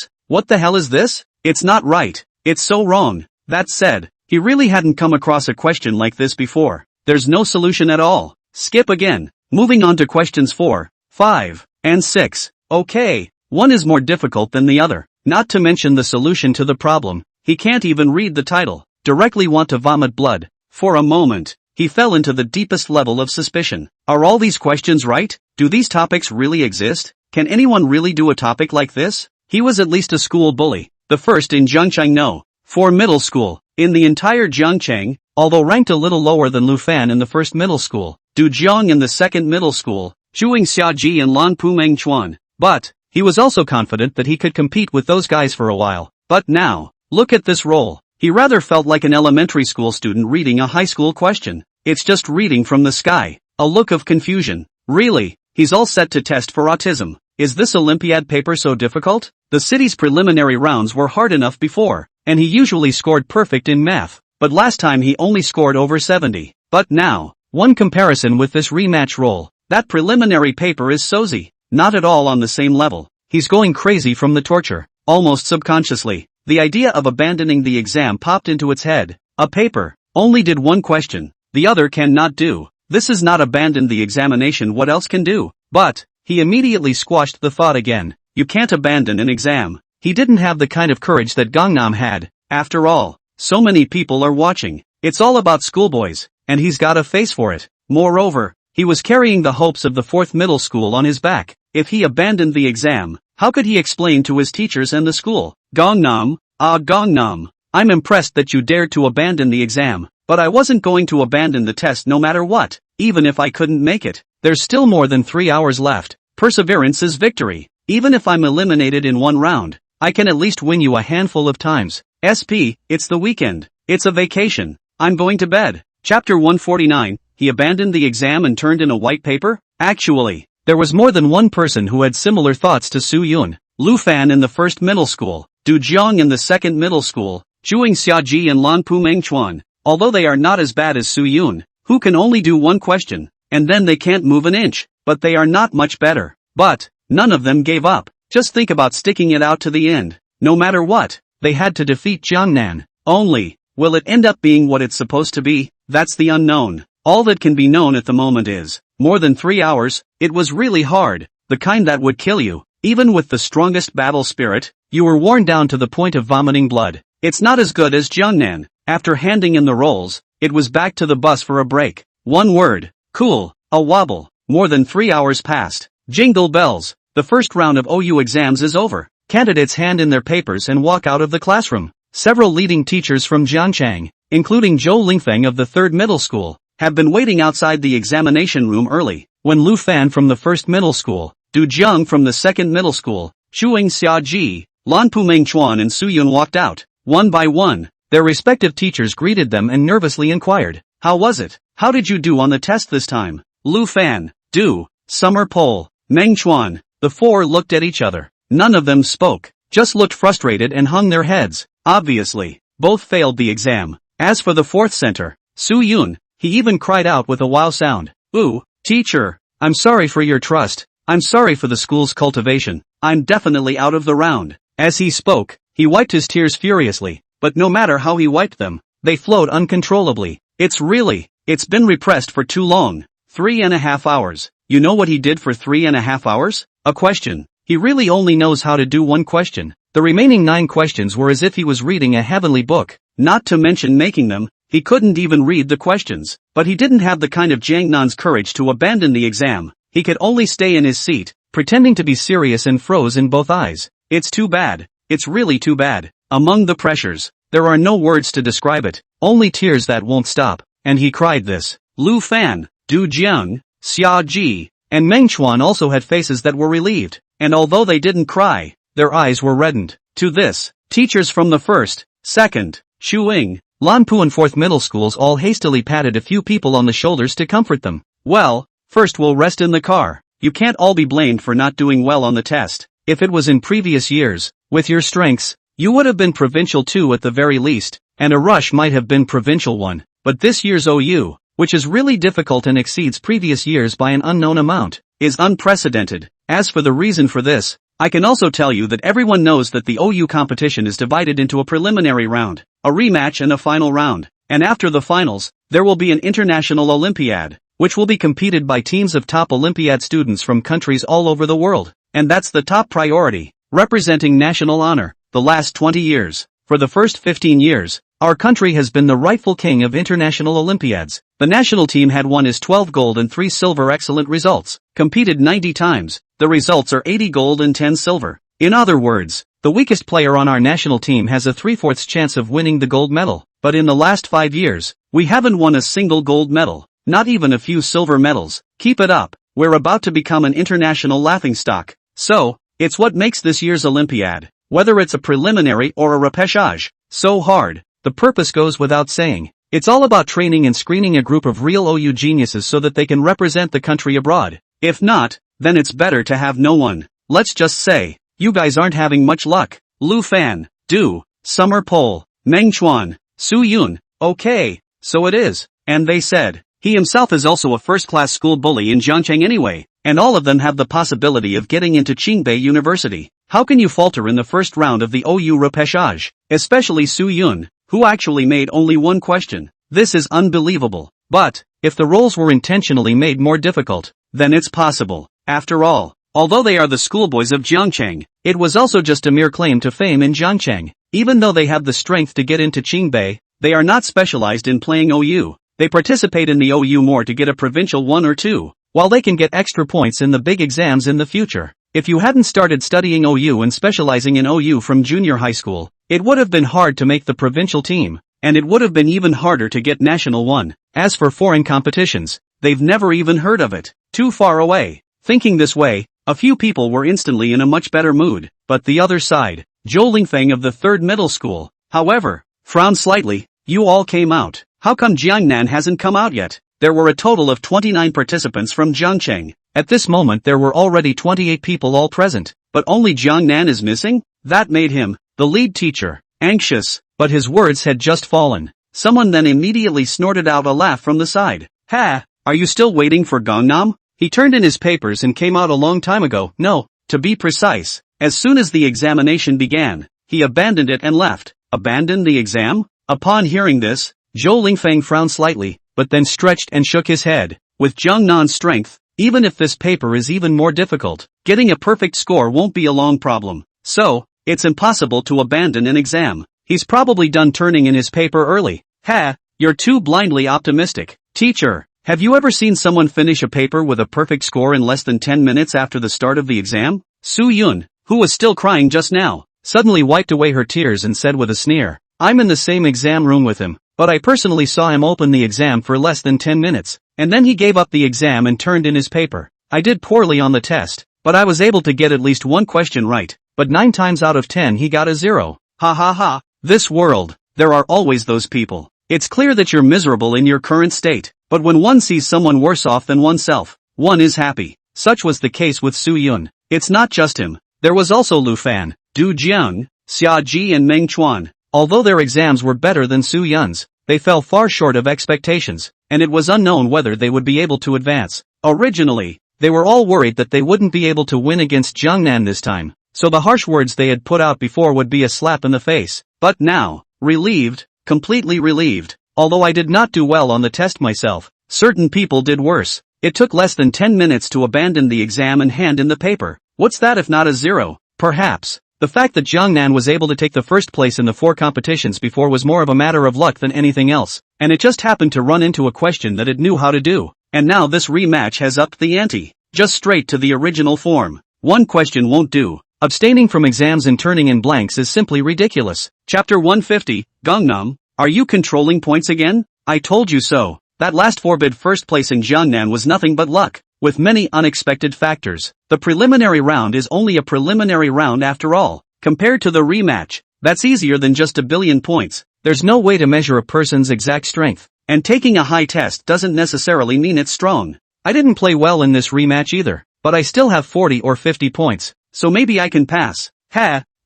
[SPEAKER 1] the hell is this? It's not right. It's so wrong. That said, he really hadn't come across a question like this before. There's no solution at all. Skip again. Moving on to questions 4, 5, and 6. Okay, one is more difficult than the other. Not to mention the solution to the problem. He can't even read the title. Directly want to vomit blood. For a moment, he fell into the deepest level of suspicion. Are all these questions right? Do these topics really exist? Can anyone really do a topic like this? He was at least a school bully. The first in Jiangcheng No. 4 Middle School. In the entire Jiangcheng, although ranked a little lower than Lu Fan in the first middle school, Du Jiang in the second middle school, Zhuang Xiaji and Lan Pumeng Chuan. But, he was also confident that he could compete with those guys for a while. But now, look at this role. He rather felt like an elementary school student reading a high school question. It's just reading from the sky. A look of confusion. Really, he's all set to test for autism. Is this Olympiad paper so difficult? The city's preliminary rounds were hard enough before, and he usually scored perfect in math, but last time he only scored over 70. But now, one comparison with this rematch role, that preliminary paper is sozy, not at all on the same level. He's going crazy from the torture, almost subconsciously. The idea of abandoning the exam popped into its head. A paper only did one question, the other cannot do. This is not abandon the examination, what else can do? But, he immediately squashed the thought again. You can't abandon an exam. He didn't have the kind of courage that Gangnam had. After all, so many people are watching. It's all about schoolboys, and he's got a face for it. Moreover, he was carrying the hopes of the 4th middle school on his back. If he abandoned the exam, how could he explain to his teachers and the school? Gangnam, Gangnam, I'm impressed that you dared to abandon the exam, but I wasn't going to abandon the test no matter what, even if I couldn't make it. There's still more than 3 hours left. Perseverance is victory. Even if I'm eliminated in one round, I can at least win you a handful of times. SP, it's the weekend. It's a vacation. I'm going to bed. Chapter 149, he abandoned the exam and turned in a white paper? Actually, there was more than one person who had similar thoughts to Su Yun. Lu Fan in the first middle school, Du Jiang in the second middle school, Zhuang Xiaji and Lan Pumeng Chuan. Although they are not as bad as Su Yun, who can only do one question, and then they can't move an inch, but they are not much better. But, none of them gave up. Just think about sticking it out to the end. No matter what, they had to defeat Jiangnan. Only, will it end up being what it's supposed to be? That's the unknown. All that can be known at the moment is, more than 3 hours, it was really hard, the kind that would kill you. Even with the strongest battle spirit, you were worn down to the point of vomiting blood. It's not as good as Jiangnan. After handing in the rolls, it was back to the bus for a break. One word, cool, a wobble. More than 3 hours passed. Jingle bells. The first round of OU exams is over. Candidates hand in their papers and walk out of the classroom. Several leading teachers from Jiangcheng, including Zhou Lingfeng of the 3rd middle school, have been waiting outside the examination room early. When Lu Fan from the 1st middle school, Du Jiang from the 2nd middle school, Shuing Xiaji, Lanpu Mengchuan and Su Yun walked out, one by one, their respective teachers greeted them and nervously inquired, "How was it? How did you do on the test this time?" Lu Fan, Du, Summer Pole, Mengchuan, the four looked at each other. None of them spoke, just looked frustrated and hung their heads. Obviously, both failed the exam. As for the 4th center, Su Yun, he even cried out with a wow sound. "Ooh, teacher, I'm sorry for your trust. I'm sorry for the school's cultivation. I'm definitely out of the round." As he spoke, he wiped his tears furiously, but no matter how he wiped them, they flowed uncontrollably. It's been repressed for too long. 3.5 hours. You know what he did for 3.5 hours? A question. He really only knows how to do one question. The remaining 9 questions were as if he was reading a heavenly book. Not to mention making them, he couldn't even read the questions. But he didn't have the kind of Jiangnan's courage to abandon the exam. He could only stay in his seat, pretending to be serious and froze in both eyes. It's too bad. It's really too bad. Among the pressures, there are no words to describe it, only tears that won't stop. And he cried this. Lu Fan, Du Jiang, Xia Ji, and Meng Chuan also had faces that were relieved, and although they didn't cry, their eyes were reddened. To this, teachers from the 1st, 2nd, Shuing, Lanpu and 4th middle schools all hastily patted a few people on the shoulders to comfort them. "Well, first we'll rest in the car. You can't all be blamed for not doing well on the test. If it was in previous years, with your strengths, you would have been provincial 2 at the very least, and a rush might have been provincial 1. But this year's OU, which is really difficult and exceeds previous years by an unknown amount, is unprecedented. As for the reason for this, I can also tell you that everyone knows that the OU competition is divided into a preliminary round, a rematch and a final round, and after the finals, there will be an international Olympiad, which will be competed by teams of top Olympiad students from countries all over the world, and that's the top priority, representing national honor. The last 20 years, for the first 15 years, our country has been the rightful king of international Olympiads. The national team had won as 12 gold and 3 silver excellent results, competed 90 times, the results are 80 gold and 10 silver. In other words, the weakest player on our national team has a 3/4 chance of winning the gold medal, but in the last 5 years, we haven't won a single gold medal, not even a few silver medals. Keep it up, we're about to become an international laughingstock. So, it's what makes this year's Olympiad, whether it's a preliminary or a repechage, so hard. The purpose goes without saying. It's all about training and screening a group of real OU geniuses so that they can represent the country abroad. If not, then it's better to have no one. Let's just say, you guys aren't having much luck. Lu Fan, Du, Summer Pole, Meng Chuan, Su Yun. Okay, so it is. And they said, he himself is also a first-class school bully in Jiangcheng anyway, and all of them have the possibility of getting into Qingbei University. How can you falter in the first round of the OU repechage? Especially Su Yun, who actually made only one question. This is unbelievable. But, if the roles were intentionally made more difficult, then it's possible. After all, although they are the schoolboys of Jiangcheng, it was also just a mere claim to fame in Jiangcheng. Even though they have the strength to get into Qingbei, they are not specialized in playing OU. They participate in the OU more to get a provincial 1 or 2, while they can get extra points in the big exams in the future. If you hadn't started studying OU and specializing in OU from junior high school, it would have been hard to make the provincial team, and it would have been even harder to get national 1. As for foreign competitions, they've never even heard of it. Too far away. Thinking this way, a few people were instantly in a much better mood, but the other side, Zhou Lingfeng of the 3rd middle school, however, frowned slightly. You all came out. How come Jiangnan hasn't come out yet? There were a total of 29 participants from Jiangcheng. At this moment there were already 28 people all present, but only Jiangnan is missing? That made him, the lead teacher, anxious, but his words had just fallen. Someone then immediately snorted out a laugh from the side. Ha! Are you still waiting for Gangnam? He turned in his papers and came out a long time ago. No, to be precise, as soon as the examination began, he abandoned it and left. Abandoned the exam? Upon hearing this, Zhou Lingfeng frowned slightly, but then stretched and shook his head. With Jiangnan's strength, even if this paper is even more difficult, getting a perfect score won't be a long problem. So, it's impossible to abandon an exam. He's probably done turning in his paper early. Ha, you're too blindly optimistic. Teacher, have you ever seen someone finish a paper with a perfect score in less than 10 minutes after the start of the exam? Su Yun, who was still crying just now, suddenly wiped away her tears and said with a sneer, I'm in the same exam room with him. but I personally saw him open the exam for less than 10 minutes, and then he gave up the exam and turned in his paper. I did poorly on the test, but I was able to get at least one question right, but 9 times out of 10 he got a 0. Ha ha ha. This world, there are always those people. It's clear that you're miserable in your current state, but when one sees someone worse off than oneself, one is happy. Such was the case with Su Yun. It's not just him. There was also Lu Fan, Du Jiang, Xia Ji and Meng Chuan. Although their exams were better than Su Yun's, they fell far short of expectations, and it was unknown whether they would be able to advance. Originally, they were all worried that they wouldn't be able to win against Jiangnan this time, so the harsh words they had put out before would be a slap in the face. But now, relieved, completely relieved. Although I did not do well on the test myself, certain people did worse. It took less than 10 minutes to abandon the exam and hand in the paper. What's that if not a 0? Perhaps. The fact that Jiangnan was able to take the first place in the 4 competitions before was more of a matter of luck than anything else, and it just happened to run into a question that it knew how to do. And now this rematch has upped the ante. Just straight to the original form. One question won't do. Abstaining from exams and turning in blanks is simply ridiculous. Chapter 150, Gangnam, are you controlling points again? I told you so. That last forbid first place in Jiangnan was nothing but luck, with many unexpected factors. The preliminary round is only a preliminary round after all. Compared to the rematch, that's easier than just a billion points. There's no way to measure a person's exact strength, and taking a high test doesn't necessarily mean it's strong. I didn't play well in this rematch either, but I still have 40 or 50 points, so maybe I can pass.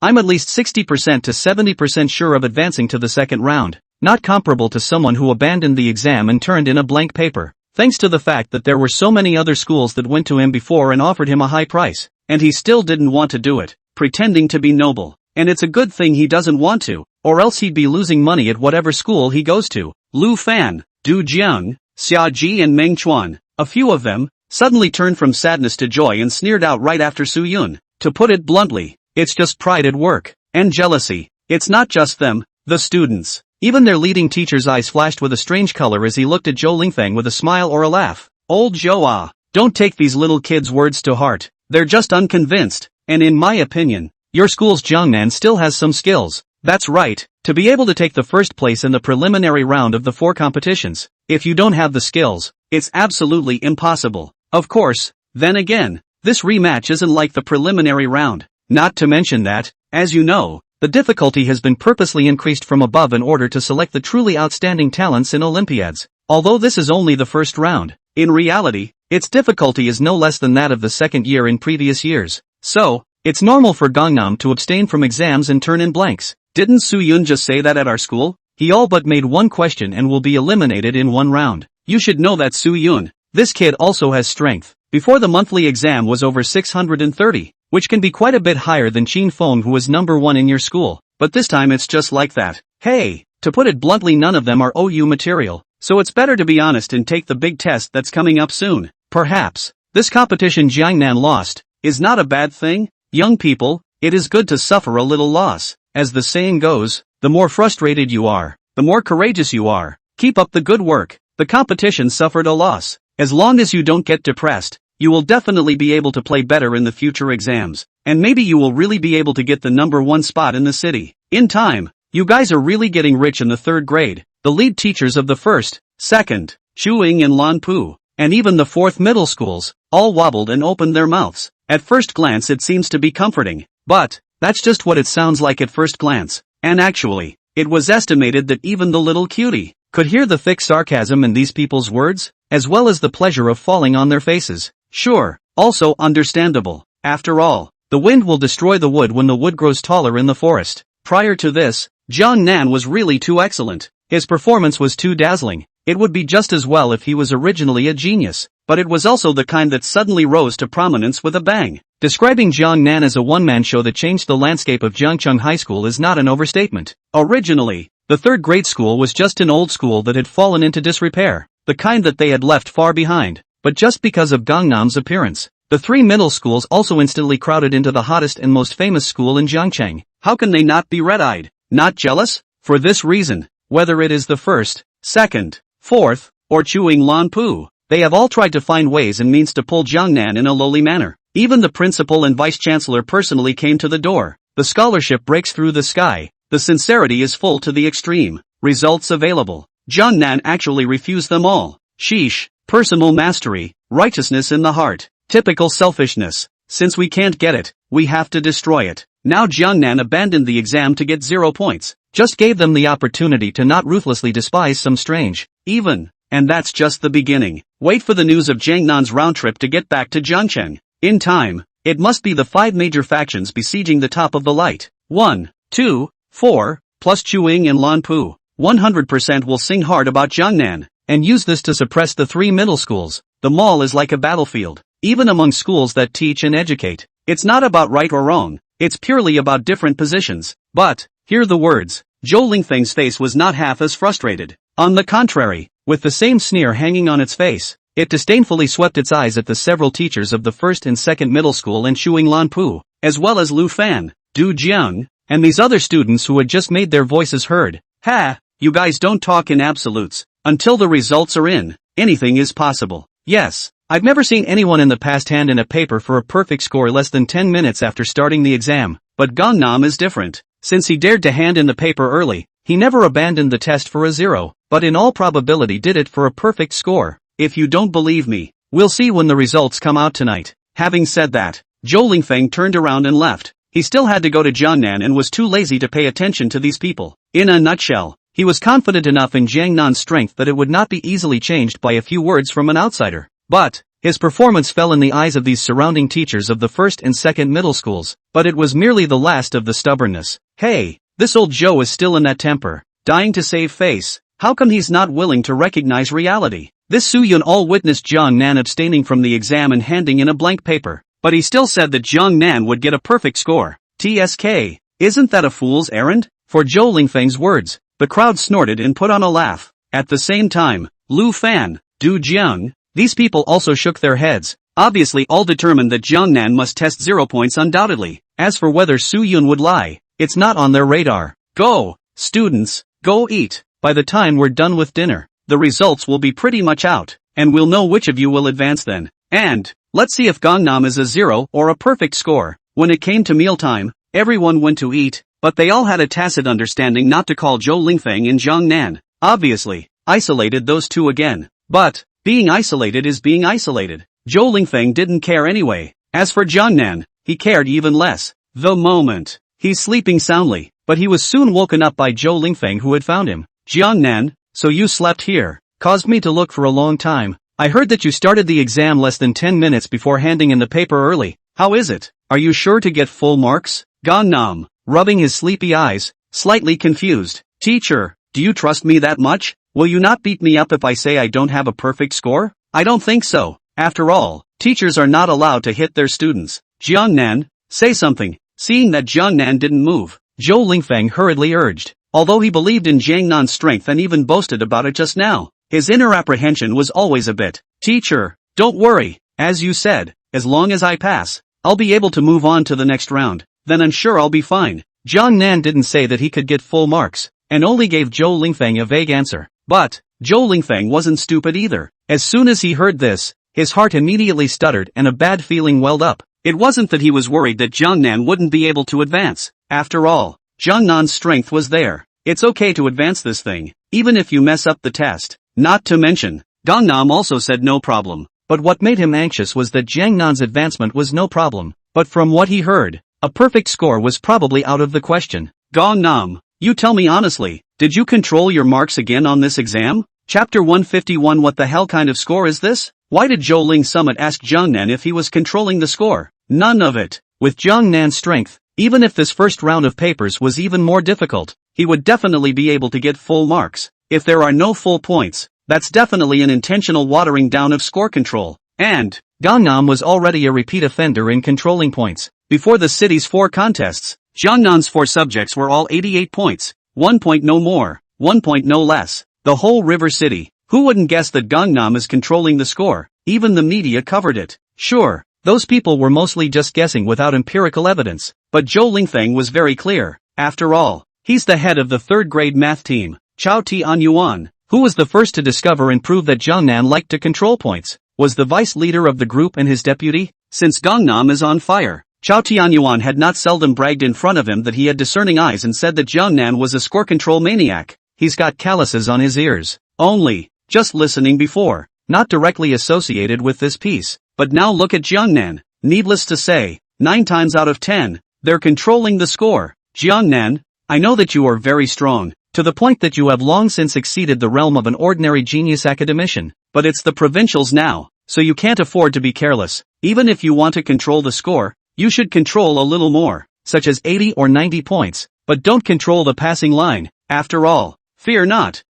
[SPEAKER 1] I'm at least 60% to 70% sure of advancing to the second round. Not comparable to someone who abandoned the exam and turned in a blank paper, thanks to the fact that there were so many other schools that went to him before and offered him a high price, and he still didn't want to do it, pretending to be noble. And it's a good thing he doesn't want to, or else he'd be losing money at whatever school he goes to. Lu Fan, Du Jiang, Xia Ji and Meng Chuan, a few of them, suddenly turned from sadness to joy and sneered out right after Su Yun. To put it bluntly, it's just pride at work, and jealousy. It's not just them, the students. Even their leading teacher's eyes flashed with a strange color as he looked at Zhou Lingfeng with a smile or a laugh. Old Zhou, don't take these little kids' words to heart. They're just unconvinced, and in my opinion, your school's Jiangnan still has some skills. That's right, to be able to take the first place in the preliminary round of the 4 competitions. If you don't have the skills, it's absolutely impossible. Of course, then again, this rematch isn't like the preliminary round. Not to mention that, as you know, the difficulty has been purposely increased from above in order to select the truly outstanding talents in Olympiads. Although this is only the first round, in reality, its difficulty is no less than that of the second year in previous years. So, it's normal for Gangnam to abstain from exams and turn in blanks. Didn't Su Yun just say that at our school? He all but made one question and will be eliminated in one round. You should know that Su Yun. This kid also has strength. Before the monthly exam was over 630. Which can be quite a bit higher than Qin Feng, who was number 1 in your school, but this time it's just like that. Hey, to put it bluntly, none of them are OU material, so it's better to be honest and take the big test that's coming up soon. Perhaps, this competition Jiangnan lost, is not a bad thing. Young people, it is good to suffer a little loss. As the saying goes, the more frustrated you are, the more courageous you are. Keep up the good work. The competition suffered a loss. As long as you don't get depressed, you will definitely be able to play better in the future exams, and maybe you will really be able to get the number 1 spot in the city. In time, you guys are really getting rich in the 3rd grade. The lead teachers of the 1st, 2nd, Chuing and Lanpu, and even the 4th middle schools, all wobbled and opened their mouths. At first glance it seems to be comforting, but that's just what it sounds like at first glance. And actually, it was estimated that even the little cutie could hear the thick sarcasm in these people's words, as well as the pleasure of falling on their faces. Sure, also understandable. After all, the wind will destroy the wood when the wood grows taller in the forest. Prior to this, Jiangnan was really too excellent. His performance was too dazzling. It would be just as well if he was originally a genius, but it was also the kind that suddenly rose to prominence with a bang. Describing Jiangnan as a one-man show that changed the landscape of Jiangcheng High School is not an overstatement. Originally, the 3rd grade school was just an old school that had fallen into disrepair, the kind that they had left far behind. But just because of Gangnam's appearance, the 3 middle schools also instantly crowded into the hottest and most famous school in Jiangcheng. How can they not be red-eyed? Not jealous? For this reason, whether it is the 1st, 2nd, 4th, or Chuing Lanpu, they have all tried to find ways and means to pull Jiangnan in a lowly manner. Even the principal and vice-chancellor personally came to the door. The scholarship breaks through the sky. The sincerity is full to the extreme. Results available. Jungnan actually refused them all. Sheesh. Personal mastery. Righteousness in the heart. Typical selfishness. Since we can't get it, we have to destroy it. Now Jungnan abandoned the exam to get 0 points. Just gave them the opportunity to not ruthlessly despise some strange, even. And that's just the beginning. Wait for the news of Jangnan's round trip to get back to Zhangcheng. In time, it must be the 5 major factions besieging the top of the light. 1, 2, 4, plus Chuing and Lanpu. 100% will sing hard about Jungnan, and use this to suppress the 3 middle schools. The mall is like a battlefield, even among schools that teach and educate. It's not about right or wrong, it's purely about different positions. But, hear the words. Zhou Lingfeng's face was not half as frustrated. On the contrary, with the same sneer hanging on its face, it disdainfully swept its eyes at the several teachers of the first and second middle school and Shuing Lanpu, as well as Lu Fan, Du Jiang, and these other students who had just made their voices heard. Ha! You guys don't talk in absolutes. Until the results are in, anything is possible. Yes, I've never seen anyone in the past hand in a paper for a perfect score less than 10 minutes after starting the exam, but Gangnam is different. Since he dared to hand in the paper early, he never abandoned the test for a 0, but in all probability did it for a perfect score. If you don't believe me, we'll see when the results come out tonight. Having said that, Zhou Lingfeng turned around and left. He still had to go to Jiangnan and was too lazy to pay attention to these people. In a nutshell, he was confident enough in Jiangnan's strength that it would not be easily changed by a few words from an outsider. But, his performance fell in the eyes of these surrounding teachers of the first and second middle schools, but it was merely the last of the stubbornness. Hey, this old Zhou is still in that temper, dying to save face. How come he's not willing to recognize reality? This Su Yun all witnessed Jiang Nan abstaining from the exam and handing in a blank paper, but he still said that Jiang Nan would get a perfect score. TSK, isn't that a fool's errand? For Zhou Lingfeng's words, the crowd snorted and put on a laugh. At the same time, Lu Fan, Du Jiang, these people also shook their heads, obviously all determined that Jiang Nan must test 0 points undoubtedly. As for whether Su Yun would lie, it's not on their radar. Go, students, go eat. By the time we're done with dinner, the results will be pretty much out, and we'll know which of you will advance then. And, let's see if Gangnam is a 0 or a perfect score. When it came to mealtime, everyone went to eat, but they all had a tacit understanding not to call Zhou Lingfeng and Jiang Nan. Obviously, isolated those two again. But, being isolated is being isolated. Zhou Lingfeng didn't care anyway. As for Jiang Nan, he cared even less. The moment. He's sleeping soundly, but he was soon woken up by Zhou Lingfeng who had found him. Jiang Nan, so you slept here. Caused me to look for a long time. I heard that you started the exam less than 10 minutes before handing in the paper early. How is it? Are you sure to get full marks? Gangnam, rubbing his sleepy eyes, slightly confused. Teacher, do you trust me that much? Will you not beat me up if I say I don't have a perfect score? I don't think so. After all, teachers are not allowed to hit their students. Jiang Nan, say something. Seeing that Jiang Nan didn't move, Zhou Lingfeng hurriedly urged. Although he believed in Jiang Nan's strength and even boasted about it just now, his inner apprehension was always a bit. Teacher, don't worry. As you said, as long as I pass, I'll be able to move on to the next round. Then I'm sure I'll be fine. Jiang Nan didn't say that he could get full marks, and only gave Zhou Lingfeng a vague answer. But, Zhou Lingfeng wasn't stupid either. As soon as he heard this, his heart immediately stuttered and a bad feeling welled up. It wasn't that he was worried that Jiang Nan wouldn't be able to advance. After all, Jiang Nan's strength was there. It's okay to advance this thing, even if you mess up the test. Not to mention, Gangnam also said no problem. But what made him anxious was that Jiang Nan's advancement was no problem. But from what he heard, a perfect score was probably out of the question. Gangnam, you tell me honestly, did you control your marks again on this exam? Chapter 151. What the hell kind of score is this? Why did Zhou Ling Summit ask Jiang Nan if he was controlling the score? None of it. With Jiang Nan's strength, even if this first round of papers was even more difficult, he would definitely be able to get full marks. If there are no full points, that's definitely an intentional watering down of score control. And, Gangnam was already a repeat offender in controlling points. Before the city's 4 contests, Jiangnan's 4 subjects were all 88 points. 1 point no more, 1 point no less. The whole river city. Who wouldn't guess that Gangnam is controlling the score? Even the media covered it. Sure, those people were mostly just guessing without empirical evidence. But Zhou Lingfeng was very clear. After all, he's the head of the 3rd grade math team. Chao Tianyuan, who was the first to discover and prove that Jiang Nan liked to control points, was the vice leader of the group and his deputy. Since Gangnam is on fire, Chao Tianyuan had not seldom bragged in front of him that he had discerning eyes and said that Jiang Nan was a score control maniac. he's got calluses on his ears. Only, just listening before, not directly associated with this piece. But now look at Jiangnan. Needless to say, 9 times out of 10, they're controlling the score. Jiangnan, I know that you are very strong, to the point that you have long since exceeded the realm of an ordinary genius academician, but it's the provincials now, so you can't afford to be careless. Even if you want to control the score, you should control a little more, such as 80 or 90 points, but don't control the passing line. After all, fear not,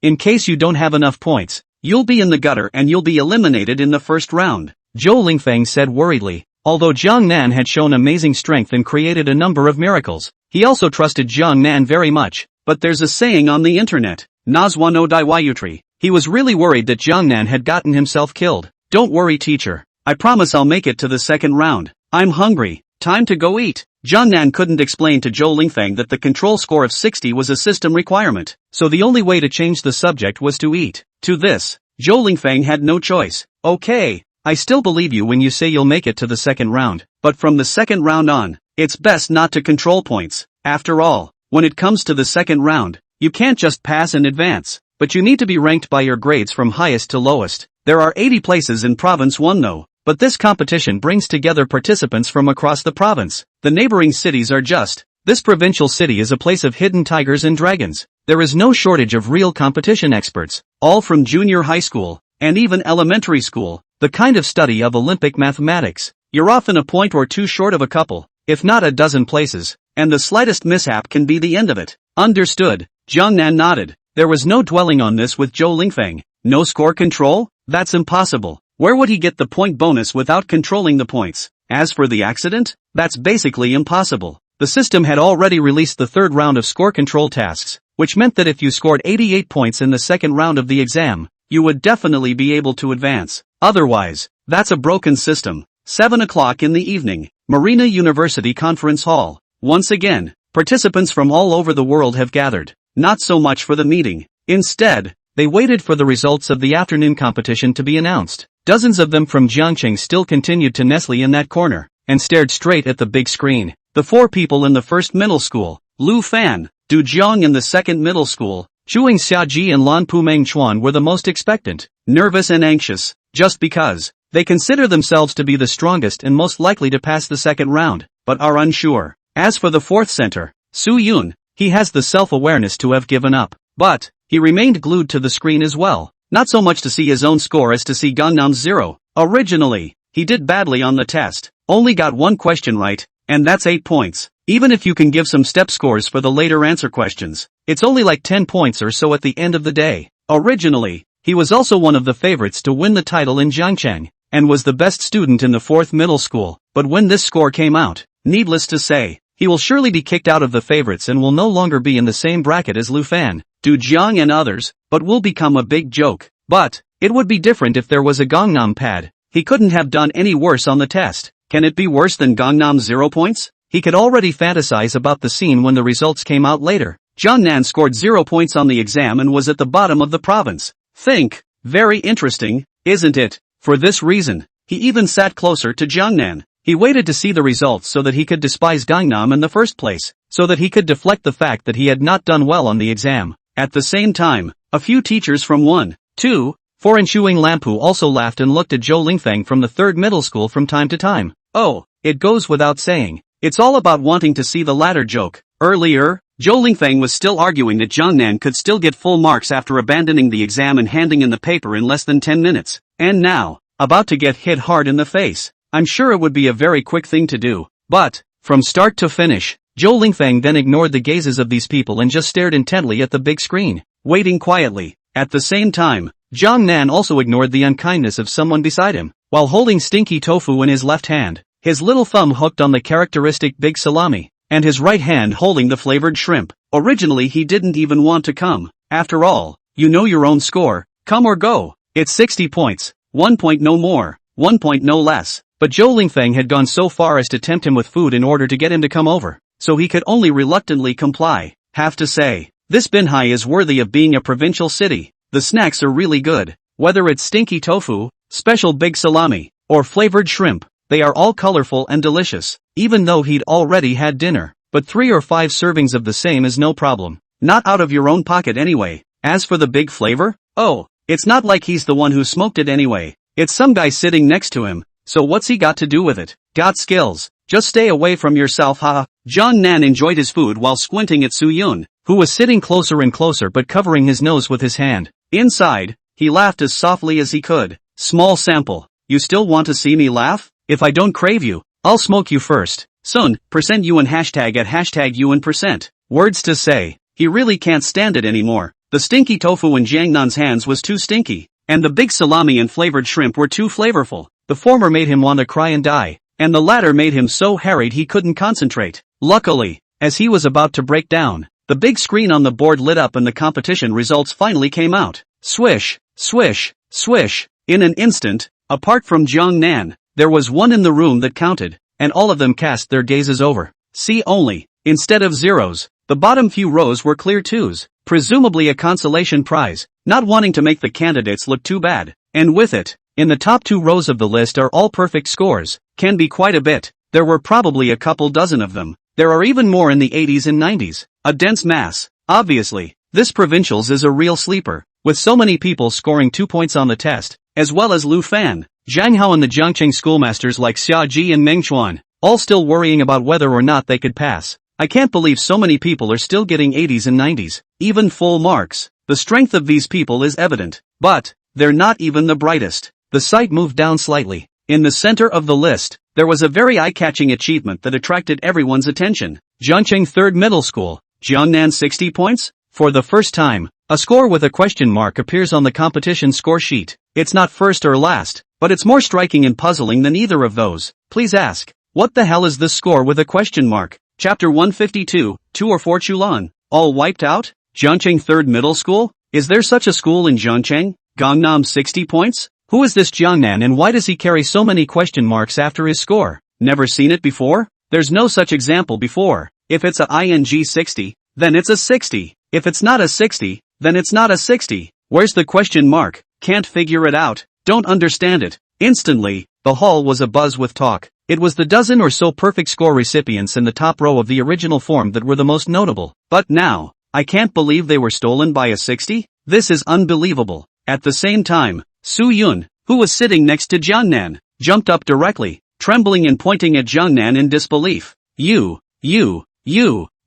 [SPEAKER 1] in case you don't have enough points, you'll be in the gutter and you'll be eliminated in the first round. Zhou Lingfeng said worriedly. Although Jiang Nan had shown amazing strength and created a number of miracles, he also trusted Jiang Nan very much. But there's a saying on the internet, Nazwa no Daiwayutri. He was really worried that Jiang Nan had gotten himself killed. Don't worry, teacher. I promise I'll make it to the second round. I'm hungry. Time to go eat. Jiang Nan couldn't explain to Zhou Lingfeng that the control score of 60 was a system requirement, so the only way to change the subject was to eat. To this, Zhou Lingfeng had no choice. Okay, I still believe you when you say you'll make it to the second round, but from the second round on, it's best not to control points. After all, when it comes to the second round, you can't just pass and advance, but you need to be ranked by your grades from highest to lowest. There are 80 places in Province 1 though, but this competition brings together participants from across the province. The neighboring cities are just. This provincial city is a place of hidden tigers and dragons. There is no shortage of real competition experts, all from junior high school, and even elementary school, the kind of study of Olympic mathematics. You're often a point or two short of a couple, if not a dozen places, and the slightest mishap can be the end of it. Understood. Jiang Nan nodded. There was no dwelling on this with Zhou Lingfeng. No score control? That's impossible. Where would he get the point bonus without controlling the points? As for the accident, that's basically impossible. The system had already released the third round of score control tasks, which meant that if you scored 88 points in the second round of the exam, you would definitely be able to advance. Otherwise, that's a broken system. 7 o'clock in the evening, Marina University Conference Hall. Once again, participants from all over the world have gathered. Not so much for the meeting. Instead, they waited for the results of the afternoon competition to be announced. Dozens of them from Jiangqing still continued to nestle in that corner, and stared straight at the big screen. The 4 people in the first middle school, Lu Fan, Du Jiang in the second middle school, Chuang Xiaji and Lan Pumeng Chuan were the most expectant, nervous and anxious, just because they consider themselves to be the strongest and most likely to pass the second round, but are unsure. As for the fourth center, Su Yun, he has the self-awareness to have given up, but he remained glued to the screen as well, not so much to see his own score as to see Gangnam's 0. Originally, he did badly on the test, only got one question right, and that's 8 points. Even if you can give some step scores for the later answer questions, it's only like 10 points or so at the end of the day. Originally, he was also one of the favorites to win the title in Jiangcheng, and was the best student in the 4th middle school, but when this score came out, needless to say, he will surely be kicked out of the favorites and will no longer be in the same bracket as Lu Fan, Du Jiang and others, but will become a big joke. But it would be different if there was a Gangnam pad. He couldn't have done any worse on the test. Can it be worse than Gangnam 0 points? He could already fantasize about the scene when the results came out later. Jiang Nan scored 0 points on the exam and was at the bottom of the province. Think. Very interesting, isn't it? For this reason, he even sat closer to Jiang Nan. He waited to see the results so that he could despise Gangnam in the first place, so that he could deflect the fact that he had not done well on the exam. At the same time, a few teachers from 1, 2, 4 and Shuing Lampu also laughed and looked at Zhou Lingfeng from the 3rd middle school from time to time. Oh, it goes without saying. It's all about wanting to see the latter joke. Earlier, Zhou Lingfeng was still arguing that Jiang Nan could still get full marks after abandoning the exam and handing in the paper in less than 10 minutes. And now, about to get hit hard in the face. I'm sure it would be a very quick thing to do. But, from start to finish, Zhou Lingfeng then ignored the gazes of these people and just stared intently at the big screen, waiting quietly. At the same time, Jiang Nan also ignored the unkindness of someone beside him, while holding stinky tofu in his left hand, his little thumb hooked on the characteristic big salami, and his right hand holding the flavored shrimp. Originally he didn't even want to come. After all, you know your own score, come or go. It's 60 points, 1 point no more, 1 point no less. But Zhou Lingfeng had gone so far as to tempt him with food in order to get him to come over, so he could only reluctantly comply. Have to say, this Binhai is worthy of being a provincial city. The snacks are really good. Whether it's stinky tofu, special big salami, or flavored shrimp, they are all colorful and delicious. Even though he'd already had dinner, but 3 or 5 servings of the same is no problem. Not out of your own pocket anyway. As for the big flavor? Oh, it's not like he's the one who smoked it anyway. It's some guy sitting next to him. So what's he got to do with it? Got skills. Just stay away from yourself, haha. Jong Nan enjoyed his food while squinting at Soo-yoon, who was sitting closer and closer but covering his nose with his hand. Inside, he laughed as softly as he could. Small sample. You still want to see me laugh? If I don't crave you, I'll smoke you first. Soon, %UN hashtag at hashtag UN%. Words to say. He really can't stand it anymore. The stinky tofu in Jang Nan's hands was too stinky, and the big salami and flavored shrimp were too flavorful. The former made him want to cry and die, and the latter made him so harried he couldn't concentrate. Luckily, as he was about to break down, the big screen on the board lit up and the competition results finally came out. Swish, swish, swish. In an instant, apart from Jong Nan, there was one in the room that counted, and all of them cast their gazes over. See only, instead of zeros, the bottom few rows were clear twos, presumably a consolation prize, not wanting to make the candidates look too bad. And with it, in the top 2 rows of the list are all perfect scores. Can be quite a bit. There were probably a couple dozen of them. There are even more in the 80s and 90s. A dense mass. Obviously, this provincials is a real sleeper, with so many people scoring 2 points on the test, as well as Lu Fan, Zhang Hao and the Jiangqing schoolmasters like Xia Ji and Meng Chuan, all still worrying about whether or not they could pass. I can't believe so many people are still getting 80s and 90s, even full marks. The strength of these people is evident, but they're not even the brightest. The site moved down slightly. In the center of the list, there was a very eye-catching achievement that attracted everyone's attention. Jiangqing 3rd Middle School, Jiangnan 60 points? For the first time, a score with a question mark appears on the competition score sheet. It's not first or last, but it's more striking and puzzling than either of those. Please ask, what the hell is this score with a question mark? Chapter 152, 2 or 4 Chulan, all wiped out? Jiangqing 3rd Middle School? Is there such a school in Jiangqing? Gangnam 60 points? Who is this Jiangnan and why does he carry so many question marks after his score? Never seen it before? There's no such example before. If it's a ING 60, then it's a 60. If it's not a 60, then it's not a 60. Where's the question mark? Can't figure it out. Don't understand it. Instantly, the hall was abuzz with talk. It was the dozen or so perfect score recipients in the top row of the original form that were the most notable. But now, I can't believe they were stolen by a 60? This is unbelievable. At the same time, Soo-yoon, who was sitting next to Jiangnan, jumped up directly, trembling and pointing at Jiangnan in disbelief. You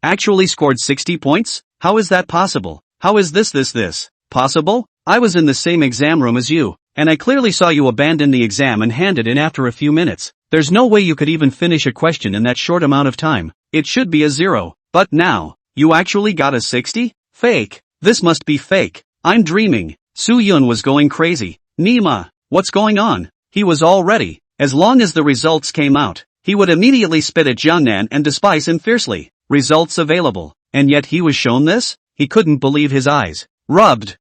[SPEAKER 1] actually scored 60 points? How is that possible? How is this possible? I was in the same exam room as you, and I clearly saw you abandon the exam and hand it in after a few minutes. There's no way you could even finish a question in that short amount of time. It should be a 0. But now, you actually got a 60? Fake. This must be fake. I'm dreaming. Soo-yoon was going crazy. Nima, what's going on? He was all ready. As long as the results came out, he would immediately spit at Jiangnan and despise him fiercely. Results available. And yet he was shown this? He couldn't believe his eyes. Rubbed.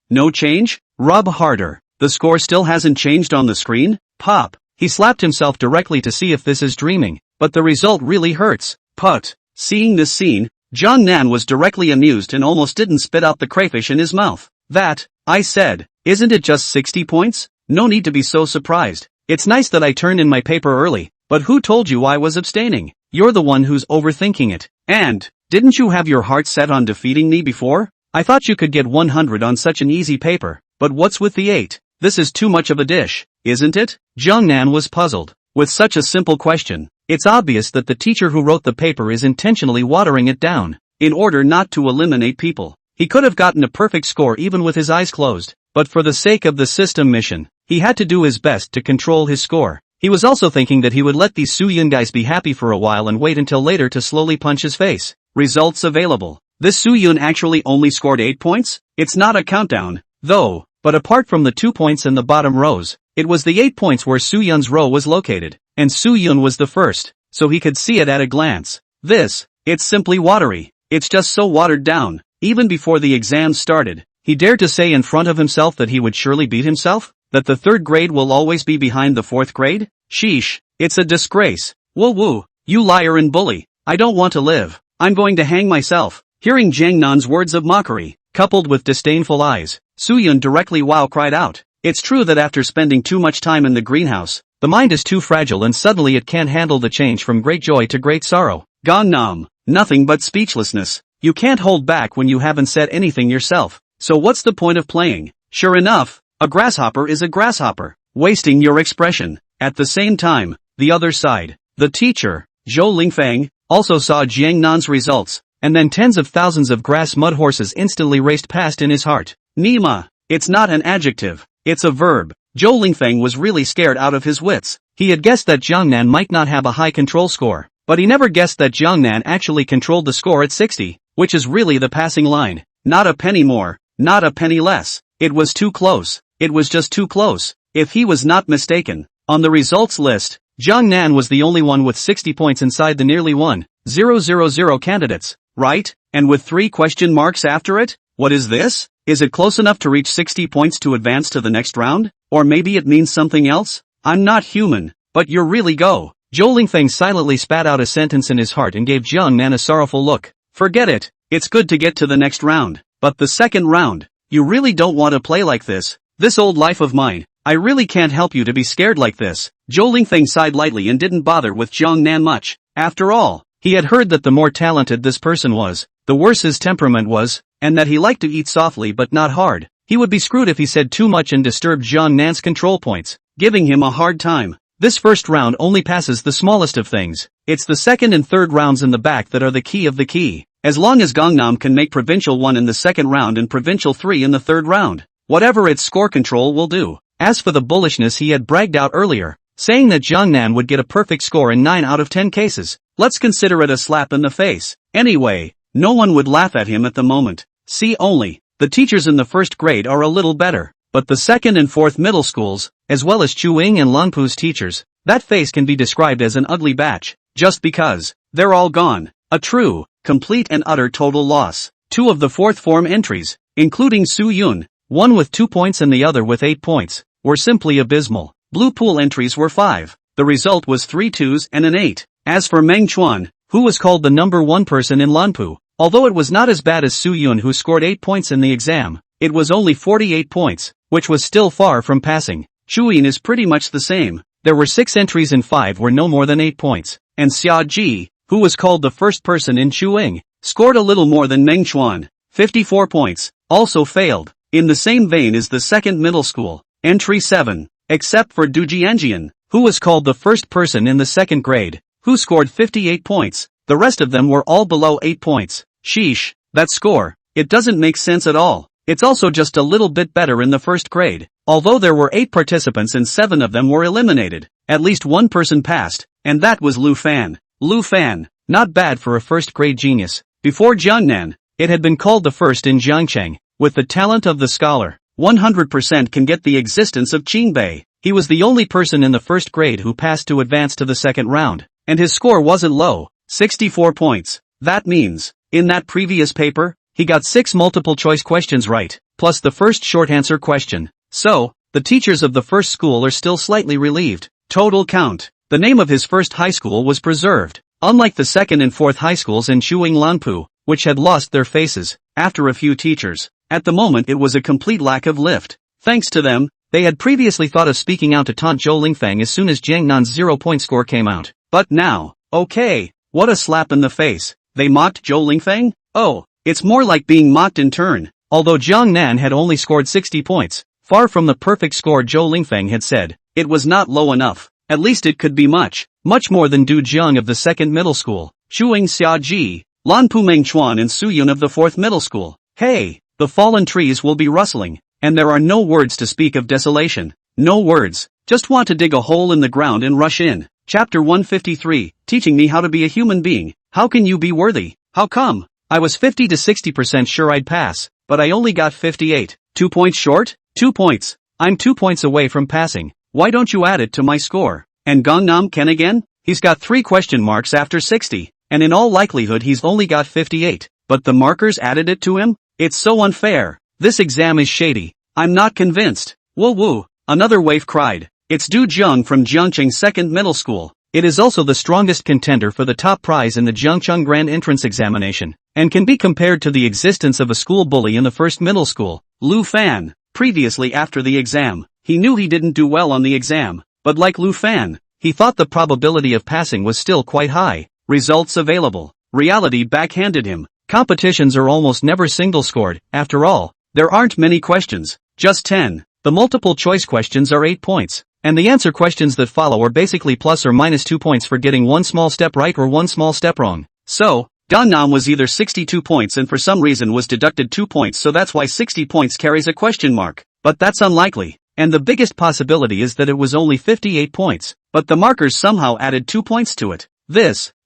[SPEAKER 1] No change? Rub harder. The score still hasn't changed on the screen? Pop. He slapped himself directly to see if this is dreaming, but the result really hurts. Put. Seeing this scene, Jong Nan was directly amused and almost didn't spit out the crayfish in his mouth. That, I said, isn't it just 60 points? No need to be so surprised. It's nice that I turned in my paper early, but who told you I was abstaining? You're the one who's overthinking it. And, didn't you have your heart set on defeating me before? I thought you could get 100 on such an easy paper, but what's with the 8? This is too much of a dish, isn't it? Jiangnan was puzzled. With such a simple question, it's obvious that the teacher who wrote the paper is intentionally watering it down, in order not to eliminate people. He could have gotten a perfect score even with his eyes closed, but for the sake of the system mission, he had to do his best to control his score. He was also thinking that he would let these Soo-yoon guys be happy for a while and wait until later to slowly punch his face. Results available. This Soo-yoon actually only scored 8 points? It's not a countdown, though. But apart from the 2 points in the bottom rows, it was the 8 points where Soo-yoon's row was located, and Soo-yoon was the first, so he could see it at a glance. It's simply watery. It's just so watered down. Even before the exam started, he dared to say in front of himself that he would surely beat himself? That the 3rd grade will always be behind the 4th grade? Sheesh, it's a disgrace. Woo, you liar and bully. I don't want to live. I'm going to hang myself. Hearing Jang Nan's words of mockery, coupled with disdainful eyes, Soo-yoon directly cried out. It's true that after spending too much time in the greenhouse, the mind is too fragile and suddenly it can't handle the change from great joy to great sorrow. Gangnam, nothing but speechlessness. You can't hold back when you haven't said anything yourself, so what's the point of playing? Sure enough, a grasshopper is a grasshopper, wasting your expression. At the same time, the other side, the teacher, Zhou Lingfang, also saw Jiang Nan's results, and then tens of thousands of grass mud horses instantly raced past in his heart. Nima. It's not an adjective, it's a verb. Zhou Lingfang was really scared out of his wits. He had guessed that Jiangnan might not have a high control score, but he never guessed that Jiangnan actually controlled the score at 60, which is really the passing line. Not a penny more, not a penny less. It was too close. It was just too close. If he was not mistaken, on the results list, Jiangnan was the only one with 60 points inside the nearly 1,000 candidates, right? And with 3 question marks after it? What is this? Is it close enough to reach 60 points to advance to the next round? Or maybe it means something else? I'm not human, but you're really go. Zhou Lingfeng silently spat out a sentence in his heart and gave Jiangnan a sorrowful look. Forget it. It's good to get to the next round. But the second round, you really don't want to play like this. This old life of mine, I really can't help you to be scared like this. Zhou Lingfeng sighed lightly and didn't bother with Jiangnan much. After all, he had heard that the more talented this person was, the worse his temperament was, and that he liked to eat softly but not hard. He would be screwed if he said too much and disturbed Jiangnan's control points, giving him a hard time. This first round only passes the smallest of things. It's the second and third rounds in the back that are the key of the key. As long as Gangnam can make Provincial 1 in the second round and Provincial 3 in the third round, whatever its score control will do. As for the bullishness he had bragged out earlier, saying that Jiangnan would get a perfect score in 9 out of 10 cases, let's consider it a slap in the face. Anyway, no one would laugh at him at the moment. See only, the teachers in the first grade are a little better, but the second and fourth middle schools, as well as Chuing and Longpu's teachers, that face can be described as an ugly batch, just because, they're all gone. A true, complete and utter total loss. 2 of the fourth form entries, including Su Yun, one with 2 points and the other with 8 points, were simply abysmal. Blue pool entries were 5. The result was 3 2s and an 8. As for Meng Chuan, who was called the number 1 person in Lanpu, although it was not as bad as Su Yun who scored 8 points in the exam, it was only 48 points, which was still far from passing. Chuyin is pretty much the same. There were 6 entries and 5 were no more than 8 points, and Xia Ji, who was called the first person in Chuing, scored a little more than Meng Chuan, 54 points, also failed. In the same vein is the second middle school, entry 7, except for Du Jianjian, who was called the first person in the second grade, who scored 58 points. The rest of them were all below 8 points. Sheesh, that score, it doesn't make sense at all. It's also just a little bit better in the first grade. Although there were 8 participants and 7 of them were eliminated, at least one person passed, and that was Lu Fan. Lu Fan, not bad for a first grade genius. Before Jiangnan, it had been called the first in Jiangcheng. With the talent of the scholar, 100% can get the existence of Qingbei. He was the only person in the first grade who passed to advance to the second round, and his score wasn't low, 64 points. That means, in that previous paper, he got 6 multiple choice questions right, plus the first short answer question. So, the teachers of the first school are still slightly relieved. Total count. The name of his first high school was preserved, unlike the second and fourth high schools in Chuing Lanpu, which had lost their faces, after a few teachers. At the moment it was a complete lack of lift. Thanks to them, they had previously thought of speaking out to taunt Zhou Lingfang as soon as Jiang Nan's 0-point score came out. But now, okay, what a slap in the face. They mocked Zhou Lingfang? Oh, it's more like being mocked in turn. Although Jiang Nan had only scored 60 points, far from the perfect score Zhou Lingfang had said, it was not low enough. At least it could be much more than Du Jiang of the second middle school, Chuing Xia Ji, Lanpu Meng Chuan and Su Yun of the fourth middle school. Hey, the fallen trees will be rustling, and there are no words to speak of desolation. No words, just want to dig a hole in the ground and rush in. Chapter 153, teaching me how to be a human being. How can you be worthy? How come? I was 50 to 60% sure I'd pass, but I only got 58. 2 points short? 2 points. I'm 2 points away from passing. Why don't you add it to my score? And Gangnam Ken again? He's got 3 question marks after 60, and in all likelihood he's only got 58. But the markers added it to him? It's so unfair. This exam is shady. I'm not convinced. Woo woo, another waif cried. It's Du Jiang from Jiangcheng Second Middle School. It is also the strongest contender for the top prize in the Jiangcheng Grand Entrance Examination, and can be compared to the existence of a school bully in the first middle school. Lu Fan. Previously after the exam, he knew he didn't do well on the exam, but like Lu Fan, he thought the probability of passing was still quite high. Results available. Reality backhanded him. Competitions are almost never single-scored. After all, there aren't many questions, just 10. The multiple-choice questions are 8 points, and the answer questions that follow are basically plus or minus 2 points for getting one small step right or one small step wrong. So, Gangnam was either 62 points and for some reason was deducted 2 points, so that's why 60 points carries a question mark. But that's unlikely, and the biggest possibility is that it was only 58 points, but the markers somehow added 2 points to it.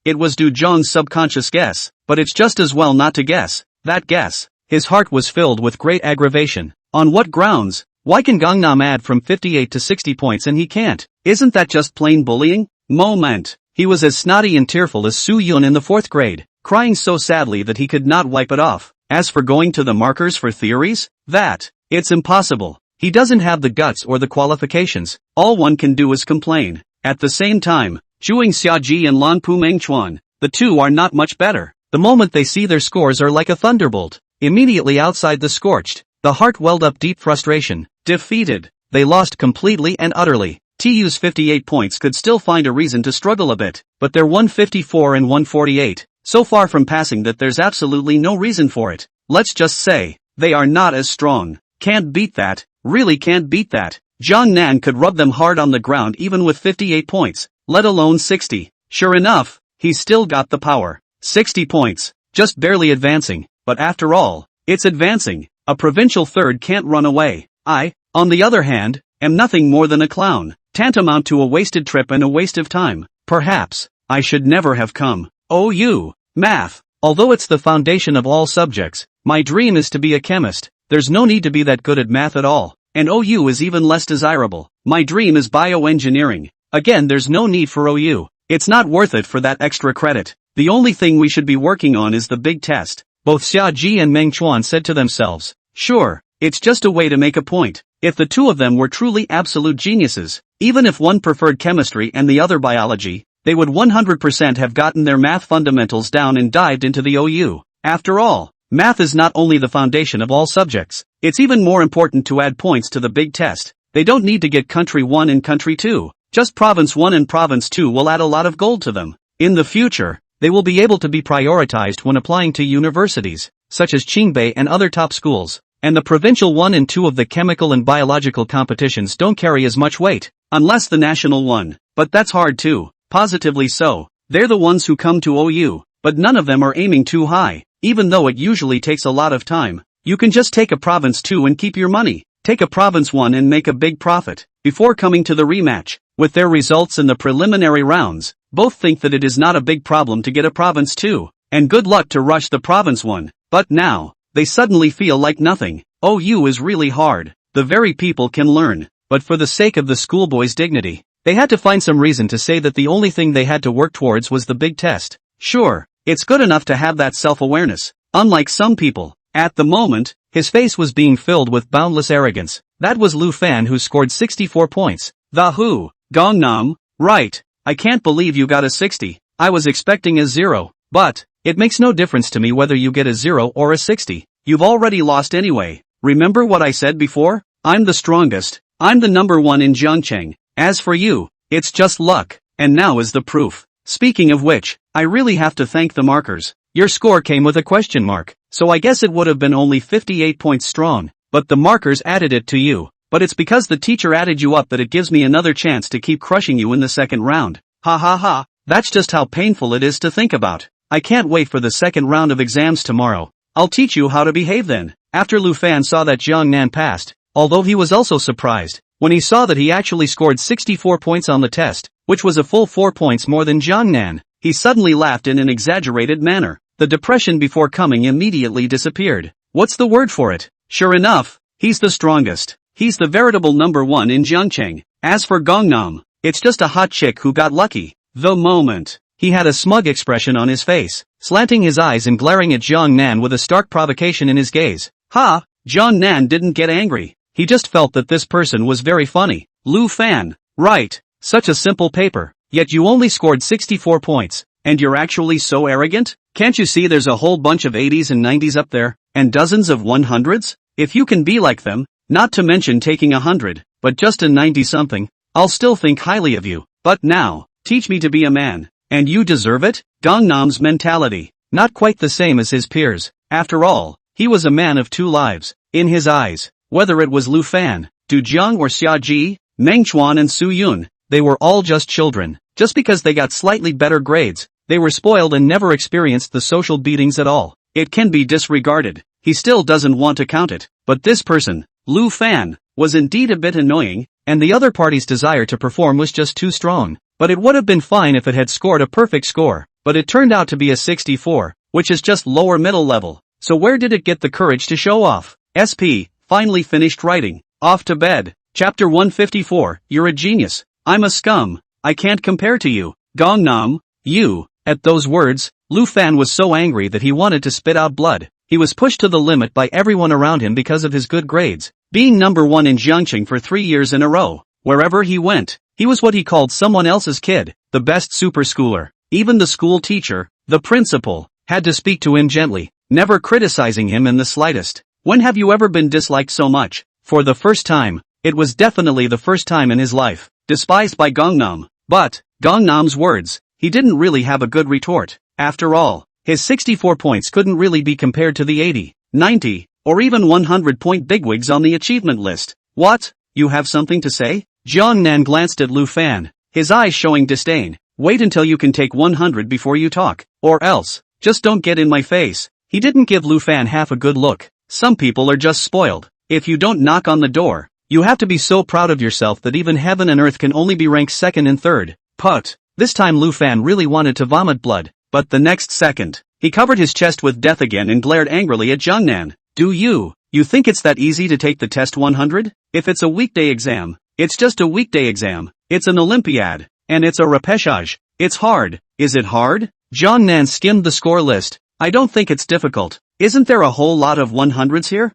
[SPEAKER 1] It was Du Zhong's subconscious guess, but it's just as well not to guess that guess. His heart was filled with great aggravation. On what grounds? Why can Gangnam add from 58 to 60 points and he can't? Isn't that just plain bullying? Moment. He was as snotty and tearful as Su Yun in the 4th grade, crying so sadly that he could not wipe it off. As for going to the markers for theories, it's impossible. He doesn't have the guts or the qualifications. All one can do is complain. At the same time, Zhuang Xiaoji and Lan Pu Mengchuan, the two are not much better. The moment they see their scores are like a thunderbolt. Immediately outside the scorched, the heart welled up deep frustration. Defeated. They lost completely and utterly. TU's 58 points could still find a reason to struggle a bit, but they're 154 and 148, so far from passing that there's absolutely no reason for it. Let's just say, they are not as strong. Can't beat that, really can't beat that. Jiang Nan could rub them hard on the ground even with 58 points, let alone 60. Sure enough, he's still got the power. 60 points, just barely advancing, but after all, it's advancing. A provincial third can't run away. I, on the other hand, am nothing more than a clown, tantamount to a wasted trip and a waste of time. Perhaps, I should never have come. OU, math. Although it's the foundation of all subjects, my dream is to be a chemist. There's no need to be that good at math at all, and OU is even less desirable. My dream is bioengineering. Again, there's no need for OU. It's not worth it for that extra credit. The only thing we should be working on is the big test. Both Xiaoji and Meng Chuan said to themselves, sure, it's just a way to make a point. If the two of them were truly absolute geniuses, even if one preferred chemistry and the other biology, they would 100% have gotten their math fundamentals down and dived into the OU. After all, math is not only the foundation of all subjects, it's even more important to add points to the big test. They don't need to get country 1 and country 2, just province 1 and province 2 will add a lot of gold to them. In the future, they will be able to be prioritized when applying to universities, such as Qingbei and other top schools, and the provincial 1 and 2 of the chemical and biological competitions don't carry as much weight, unless the national one, but that's hard too, positively so. They're the ones who come to OU, but none of them are aiming too high, even though it usually takes a lot of time. You can just take a province 2 and keep your money, take a province 1 and make a big profit, before coming to the rematch. With their results in the preliminary rounds, both think that it is not a big problem to get a province 2, and good luck to rush the province 1, but now, they suddenly feel like nothing. OU is really hard. The very people can learn, but for the sake of the schoolboy's dignity, they had to find some reason to say that the only thing they had to work towards was the big test. Sure, it's good enough to have that self-awareness, unlike some people. At the moment, his face was being filled with boundless arrogance. That was Lu Fan, who scored 64 points. The who? Gangnam, right. I can't believe you got a 60. I was expecting a 0, but it makes no difference to me whether you get a 0 or a 60. You've already lost anyway. Remember what I said before? I'm the strongest. I'm the number 1 in Zhangcheng. As for you, it's just luck. And now is the proof. Speaking of which, I really have to thank the markers. Your score came with a question mark, so I guess it would have been only 58 points strong, but the markers added it to you. But it's because the teacher added you up that it gives me another chance to keep crushing you in the second round. Ha ha ha, that's just how painful it is to think about. I can't wait for the second round of exams tomorrow. I'll teach you how to behave then. After Lu Fan saw that Jiang Nan passed, although he was also surprised, when he saw that he actually scored 64 points on the test, which was a full 4 points more than Jiang Nan, he suddenly laughed in an exaggerated manner. The depression before coming immediately disappeared. What's the word for it? Sure enough, he's the strongest. He's the veritable number 1 in Zhangcheng. As for Gangnam, it's just a hot chick who got lucky. The moment. He had a smug expression on his face, slanting his eyes and glaring at Jiang Nan with a stark provocation in his gaze. Ha! Jiang Nan didn't get angry. He just felt that this person was very funny. Lu Fan. Right. Such a simple paper. Yet you only scored 64 points. And you're actually so arrogant? Can't you see there's a whole bunch of 80s and 90s up there? And dozens of 100s? If you can be like them, not to mention taking 100, but just a 90-something, I'll still think highly of you. But now, teach me to be a man. And you deserve it? Gangnam's mentality. not quite the same as his peers. After all, he was a man of two lives. In his eyes, whether it was Lu Fan, Du Jiang or Xia Ji, Meng Chuan and Su Yun, they were all just children. Just because they got slightly better grades, they were spoiled and never experienced the social beatings at all. It can be disregarded. He still doesn't want to count it. But this person, Lu Fan, was indeed a bit annoying, and the other party's desire to perform was just too strong. But it would have been fine if it had scored a perfect score. But it turned out to be a 64, which is just lower middle level. So where did it get the courage to show off? SP, finally finished writing. Off to bed. Chapter 154, You're a genius. I'm a scum. I can't compare to you. Gangnam, you. At those words, Lu Fan was so angry that he wanted to spit out blood. He was pushed to the limit by everyone around him because of his good grades. Being number one in Jiangqing for 3 years in a row. Wherever he went, he was what he called someone else's kid, the best super schooler. Even the school teacher, the principal, had to speak to him gently, never criticizing him in the slightest. When have you ever been disliked so much? For the first time. It was definitely the first time in his life. Despised by Gangnam. But, Gangnam's words, he didn't really have a good retort. After all, his 64 points couldn't really be compared to the 80, 90, or even 100-point bigwigs on the achievement list. What? You have something to say? Jiang Nan glanced at Lu Fan, his eyes showing disdain. Wait until you can take 100 before you talk. Or else, just don't get in my face. He didn't give Lu Fan half a good look. Some people are just spoiled. If you don't knock on the door, you have to be so proud of yourself that even heaven and earth can only be ranked second and third. Put. This time Lu Fan really wanted to vomit blood, but the next second, he covered his chest with death again and glared angrily at Jiang Nan. Do you think it's that easy to take the test 100? If it's a weekday exam, it's just a weekday exam. It's an Olympiad. And it's a repechage. It's hard. Is it hard? Jiang Nan skimmed the score list. I don't think it's difficult. Isn't there a whole lot of 100s here?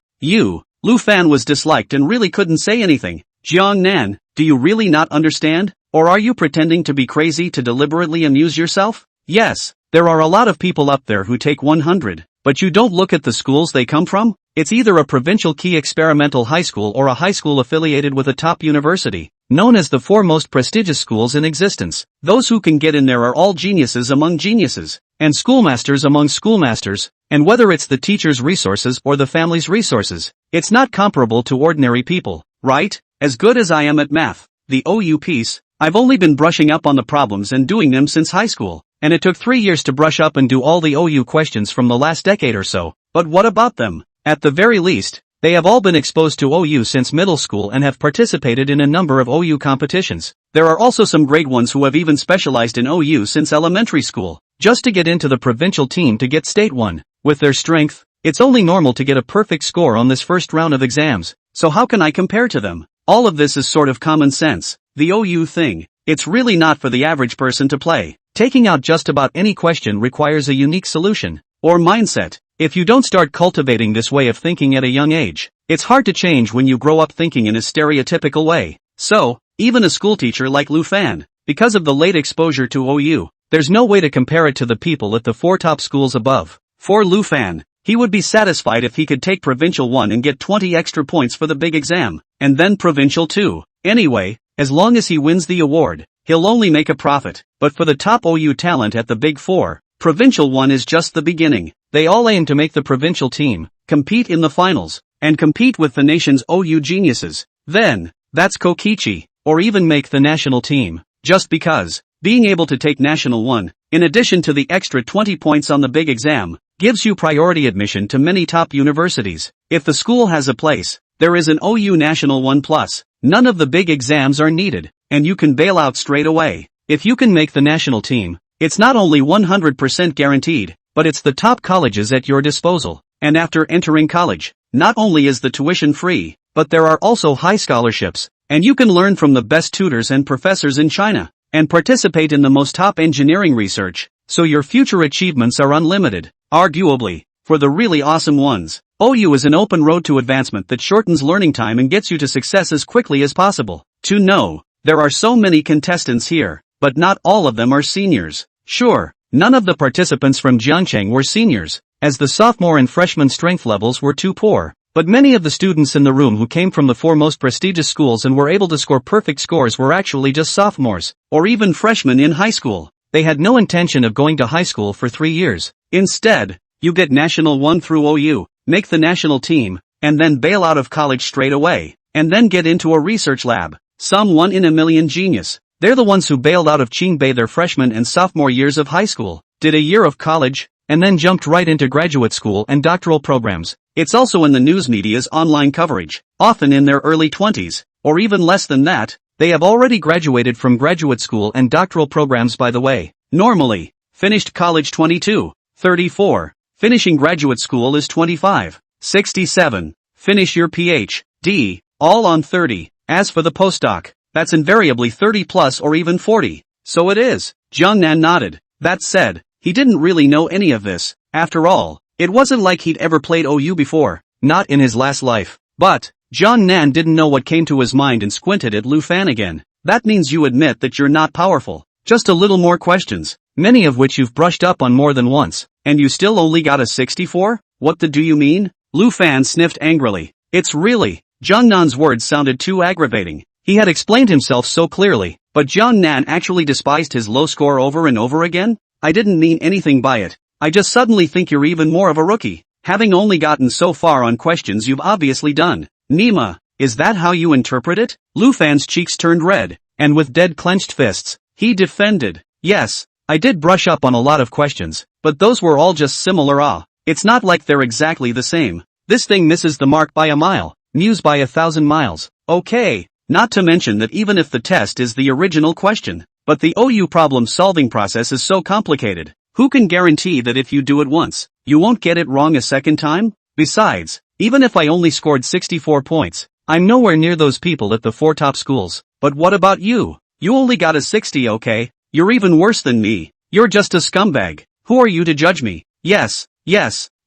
[SPEAKER 1] Lu Fan was disliked and really couldn't say anything. Jiang Nan, do you really not understand? Or are you pretending to be crazy to deliberately amuse yourself? Yes, there are a lot of people up there who take 100, but you don't look at the schools they come from? It's either a provincial key experimental high school or a high school affiliated with a top university, known as the 4 most prestigious schools in existence. Those who can get in there are all geniuses among geniuses, and schoolmasters among schoolmasters, and whether it's the teacher's resources or the family's resources, it's not comparable to ordinary people, right? As good as I am at math, the OU piece, I've only been brushing up on the problems and doing them since high school, and it took 3 years to brush up and do all the OU questions from the last decade or so. But what about them? At the very least, they have all been exposed to OU since middle school and have participated in a number of OU competitions. There are also some great ones who have even specialized in OU since elementary school, just to get into the provincial team to get state one. With their strength, it's only normal to get a perfect score on this first round of exams, so how can I compare to them? All of this is sort of common sense. The OU thing, it's really not for the average person to play. Taking out just about any question requires a unique solution, or mindset. If you don't start cultivating this way of thinking at a young age, it's hard to change when you grow up thinking in a stereotypical way. So, even a schoolteacher like Lu Fan, because of the late exposure to OU, there's no way to compare it to the people at the 4 top schools above. For Lu Fan, he would be satisfied if he could take Provincial 1 and get 20 extra points for the big exam, and then Provincial 2. Anyway, as long as he wins the award, he'll only make a profit. But for the top OU talent at the Big 4, Provincial 1 is just the beginning. They all aim to make the provincial team, compete in the finals, and compete with the nation's OU geniuses. Then, that's Kokichi, or even make the national team. Just because, being able to take National 1, in addition to the extra 20 points on the big exam, gives you priority admission to many top universities. If the school has a place, there is an OU National 1 plus. None of the big exams are needed, and you can bail out straight away. If you can make the national team, it's not only 100% guaranteed, but it's the top colleges at your disposal. And after entering college, not only is the tuition free, but there are also high scholarships, and you can learn from the best tutors and professors in China, and participate in the most top engineering research, so your future achievements are unlimited. Arguably, for the really awesome ones, OU is an open road to advancement that shortens learning time and gets you to success as quickly as possible. To know, there are so many contestants here, but not all of them are seniors. Sure, none of the participants from Jiangcheng were seniors, as the sophomore and freshman strength levels were too poor, but many of the students in the room who came from the 4 most prestigious schools and were able to score perfect scores were actually just sophomores, or even freshmen in high school. They had no intention of going to high school for 3 years, Instead, you get National 1 through OU, make the national team, and then bail out of college straight away, and then get into a research lab. Some 1 in a million genius. They're the ones who bailed out of Qingbei their freshman and sophomore years of high school, did a year of college, and then jumped right into graduate school and doctoral programs. It's also in the news media's online coverage, often in their early 20s, or even less than that. They have already graduated from graduate school and doctoral programs, by the way. Normally, finished college 22, 34. Finishing graduate school is 25, 67. Finish your Ph.D., all on 30. As for the postdoc, that's invariably 30 plus or even 40. So it is. Jiangnan nodded. That said, he didn't really know any of this. After all, it wasn't like he'd ever played OU before, not in his last life. But Jiangnan didn't know what came to his mind and squinted at Lu Fan again. That means you admit that you're not powerful. Just a little more questions, many of which you've brushed up on more than once, and you still only got a 64? What the do you mean? Lu Fan sniffed angrily. It's really, Jiangnan's words sounded too aggravating. He had explained himself so clearly, but Jiangnan actually despised his low score over and over again? I didn't mean anything by it. I just suddenly think you're even more of a rookie, having only gotten so far on questions you've obviously done. Nima, is that how you interpret it? Lu Fan's cheeks turned red, and with dead clenched fists, he defended. Yes, I did brush up on a lot of questions, but those were all just similar. It's not like they're exactly the same. This thing misses the mark by a mile, Muse by 1,000 miles. Okay, not to mention that even if the test is the original question, but the OU problem-solving process is so complicated, who can guarantee that if you do it once, you won't get it wrong a second time? Besides, even if I only scored 64 points, I'm nowhere near those people at the 4 top schools. But what about you? You only got a 60, okay? You're even worse than me. You're just a scumbag. Who are you to judge me? Yes,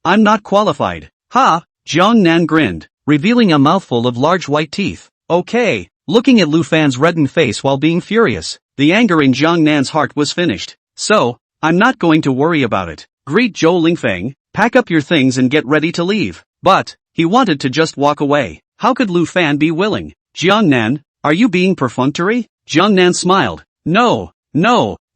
[SPEAKER 1] I'm not qualified. Ha! Jiangnan grinned, revealing a mouthful of large white teeth. Okay, looking at Lu Fan's reddened face while being furious, the anger in Jiangnan's heart was finished. So, I'm not going to worry about it. Greet Zhou Lingfeng, pack up your things and get ready to leave. But, he wanted to just walk away. How could Lu Fan be willing? Jiangnan, are you being perfunctory? Jiangnan smiled. No,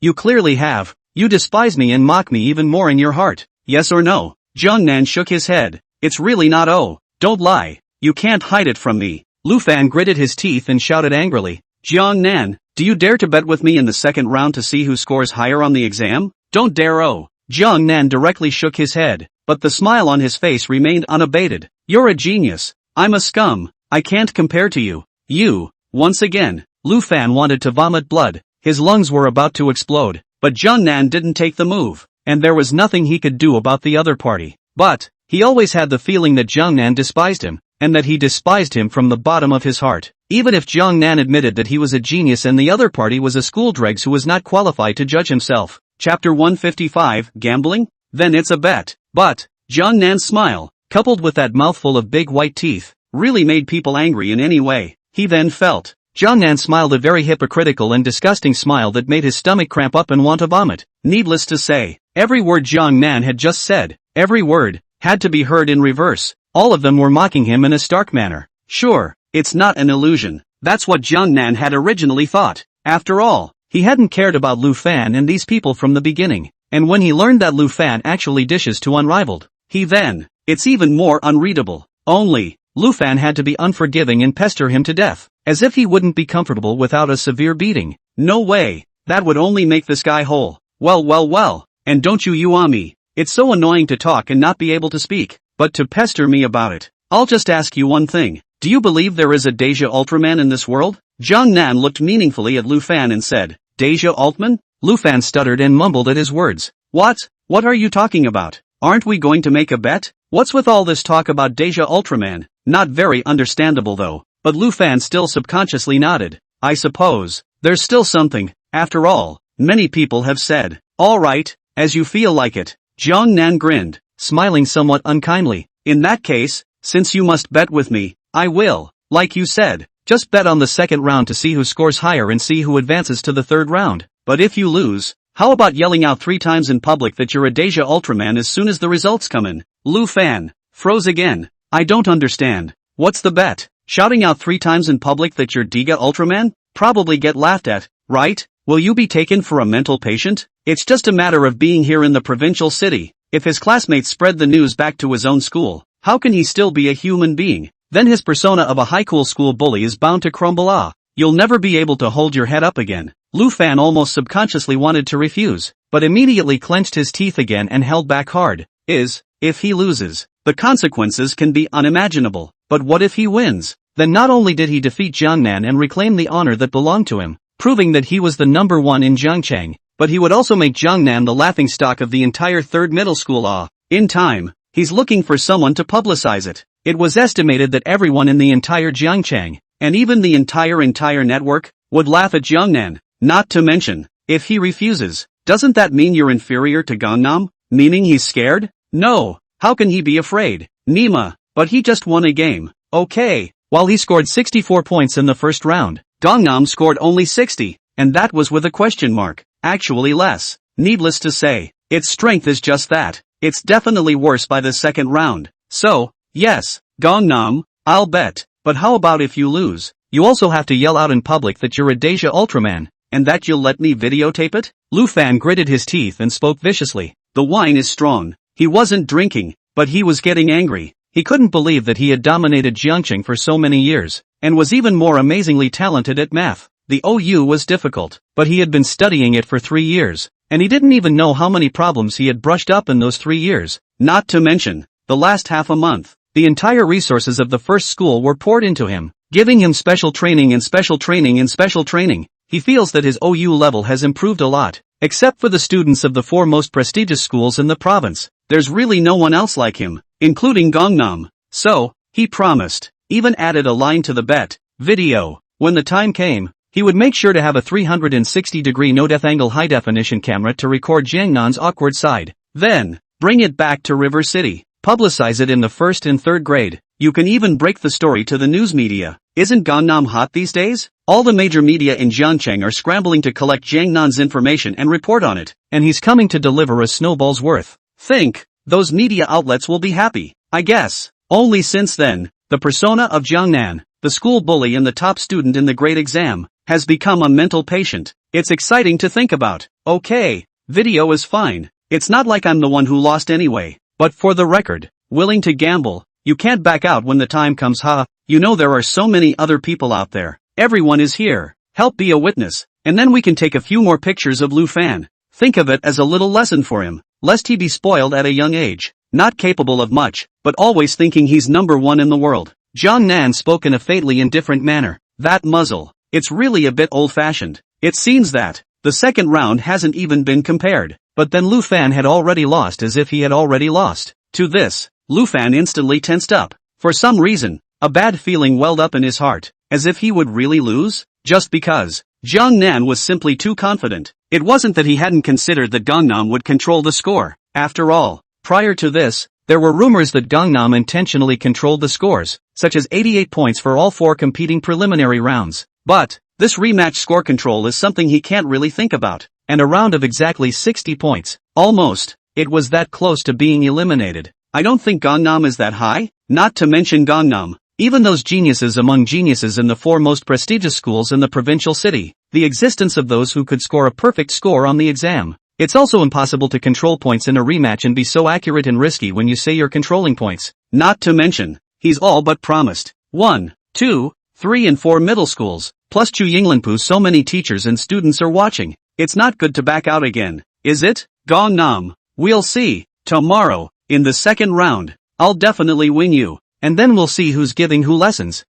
[SPEAKER 1] you clearly have. You despise me and mock me even more in your heart. Yes or no? Jiangnan shook his head. It's really not. Oh, don't lie. You can't hide it from me. Lu Fan gritted his teeth and shouted angrily. Jiangnan, do you dare to bet with me in the second round to see who scores higher on the exam? Don't dare. Oh. Jiangnan directly shook his head, but the smile on his face remained unabated. You're a genius. I'm a scum. I can't compare to you. You, once again. Lu Fan wanted to vomit blood. His lungs were about to explode, but Jiangnan didn't take the move, and there was nothing he could do about the other party. But, he always had the feeling that Jiangnan despised him, and that he despised him from the bottom of his heart. Even if Jiangnan admitted that he was a genius and the other party was a schooldregs who was not qualified to judge himself. Chapter 155, Gambling? Then it's a bet. But, Jiangnan's smile, coupled with that mouthful of big white teeth, really made people angry in any way. He then felt. Jiangnan smiled a very hypocritical and disgusting smile that made his stomach cramp up and want to vomit. Needless to say, every word Jiangnan had just said, every word, had to be heard in reverse. All of them were mocking him in a stark manner. Sure, it's not an illusion. That's what Jiangnan had originally thought. After all, he hadn't cared about Lu Fan and these people from the beginning. And when he learned that Lu Fan actually dishes to unrivaled, it's even more unreadable. Only, Lu Fan had to be unforgiving and pester him to death, as if he wouldn't be comfortable without a severe beating. No way, that would only make this guy whole. Well, and don't you me. It's so annoying to talk and not be able to speak, but to pester me about it. I'll just ask you one thing. Do you believe there is a Deja Ultraman in this world? Jiangnan looked meaningfully at Lu Fan and said, Deja Altman? Lu Fan stuttered and mumbled at his words. What are you talking about? Aren't we going to make a bet? What's with all this talk about Deja Ultraman? Not very understandable though, but Lu Fan still subconsciously nodded. I suppose, there's still something, after all, many people have said. Alright, as you feel like it. Jiangnan grinned, smiling somewhat unkindly. In that case, since you must bet with me, I will. Like you said, just bet on the second round to see who scores higher and see who advances to the third round. But if you lose, how about yelling out 3 times in public that you're a Deja Ultraman as soon as the results come in? Lu Fan froze again. I don't understand. What's the bet? Shouting out 3 times in public that you're Deja Ultraman? Probably get laughed at, right? Will you be taken for a mental patient? It's just a matter of being here in the provincial city. If his classmates spread the news back to his own school, how can he still be a human being? Then his persona of a high cool school bully is bound to crumble. You'll never be able to hold your head up again. Lu Fan almost subconsciously wanted to refuse, but immediately clenched his teeth again and held back hard. If he loses, the consequences can be unimaginable. But what if he wins? Then not only did he defeat Jiangnan and reclaim the honor that belonged to him, proving that he was the number one in Jiangchang, but he would also make Jiangnan the laughingstock of the entire third middle school. In time, he's looking for someone to publicize it. It was estimated that everyone in the entire Jiangchang, and even the entire network, would laugh at Jiangnan. Not to mention, if he refuses, doesn't that mean you're inferior to Gangnam? Meaning he's scared? No, how can he be afraid? Nima, but he just won a game. Okay. While he scored 64 points in the first round, Gangnam scored only 60, and that was with a question mark. Actually less. Needless to say, its strength is just that. It's definitely worse by the second round. So, yes, Gangnam, I'll bet. But how about if you lose? You also have to yell out in public that you're a Deja Ultraman, and that you'll let me videotape it? Lu Fan gritted his teeth and spoke viciously. The wine is strong. He wasn't drinking, but he was getting angry. He couldn't believe that he had dominated Jiangcheng for so many years, and was even more amazingly talented at math. The OU was difficult, but he had been studying it for 3 years, and he didn't even know how many problems he had brushed up in those 3 years. Not to mention, the last half a month, the entire resources of the first school were poured into him, giving him special training and special training and special training. He feels that his OU level has improved a lot, except for the students of the 4 most prestigious schools in the province. There's really no one else like him, including Gangnam. So, he promised, even added a line to the bet, video. When the time came, he would make sure to have a 360-degree no-death angle high-definition camera to record Jiangnan's awkward side. Then, bring it back to River City. Publicize it in the 1st and 3rd grade. You can even break the story to the news media. Isn't Gangnam hot these days? All the major media in Jiangcheng are scrambling to collect Jiangnan's information and report on it, and he's coming to deliver a snowball's worth. Think, those media outlets will be happy, I guess. Only since then, the persona of Jiangnan, the school bully and the top student in the grade exam, has become a mental patient. It's exciting to think about. Okay, video is fine. It's not like I'm the one who lost anyway. But for the record, willing to gamble, you can't back out when the time comes. You know there are so many other people out there. Everyone is here. Help be a witness, and then we can take a few more pictures of Lu Fan. Think of it as a little lesson for him, lest he be spoiled at a young age. Not capable of much, but always thinking he's number one in the world. Jiangnan spoke in a fatally indifferent manner. That muzzle, it's really a bit old-fashioned. It seems that the second round hasn't even been compared. But then Lu Fan had already lost, as if he had already lost. To this, Lu Fan instantly tensed up. For some reason, a bad feeling welled up in his heart, as if he would really lose, just because. Jiangnan was simply too confident. It wasn't that he hadn't considered that Gangnam would control the score. After all, prior to this, there were rumors that Gangnam intentionally controlled the scores, such as 88 points for all 4 competing preliminary rounds. But this rematch score control is something he can't really think about. And a round of exactly 60 points. Almost. It was that close to being eliminated. I don't think Gangnam is that high. Not to mention Gangnam. Even those geniuses among geniuses in the 4 most prestigious schools in the provincial city. The existence of those who could score a perfect score on the exam. It's also impossible to control points in a rematch and be so accurate and risky when you say you're controlling points. Not to mention, he's all but promised 1, 2, 3 and 4 middle schools, plus Chu Yinglinpu. So many teachers and students are watching. It's not good to back out again, is it? Gangnam, we'll see. Tomorrow, in the second round, I'll definitely win you. And then we'll see who's giving who lessons.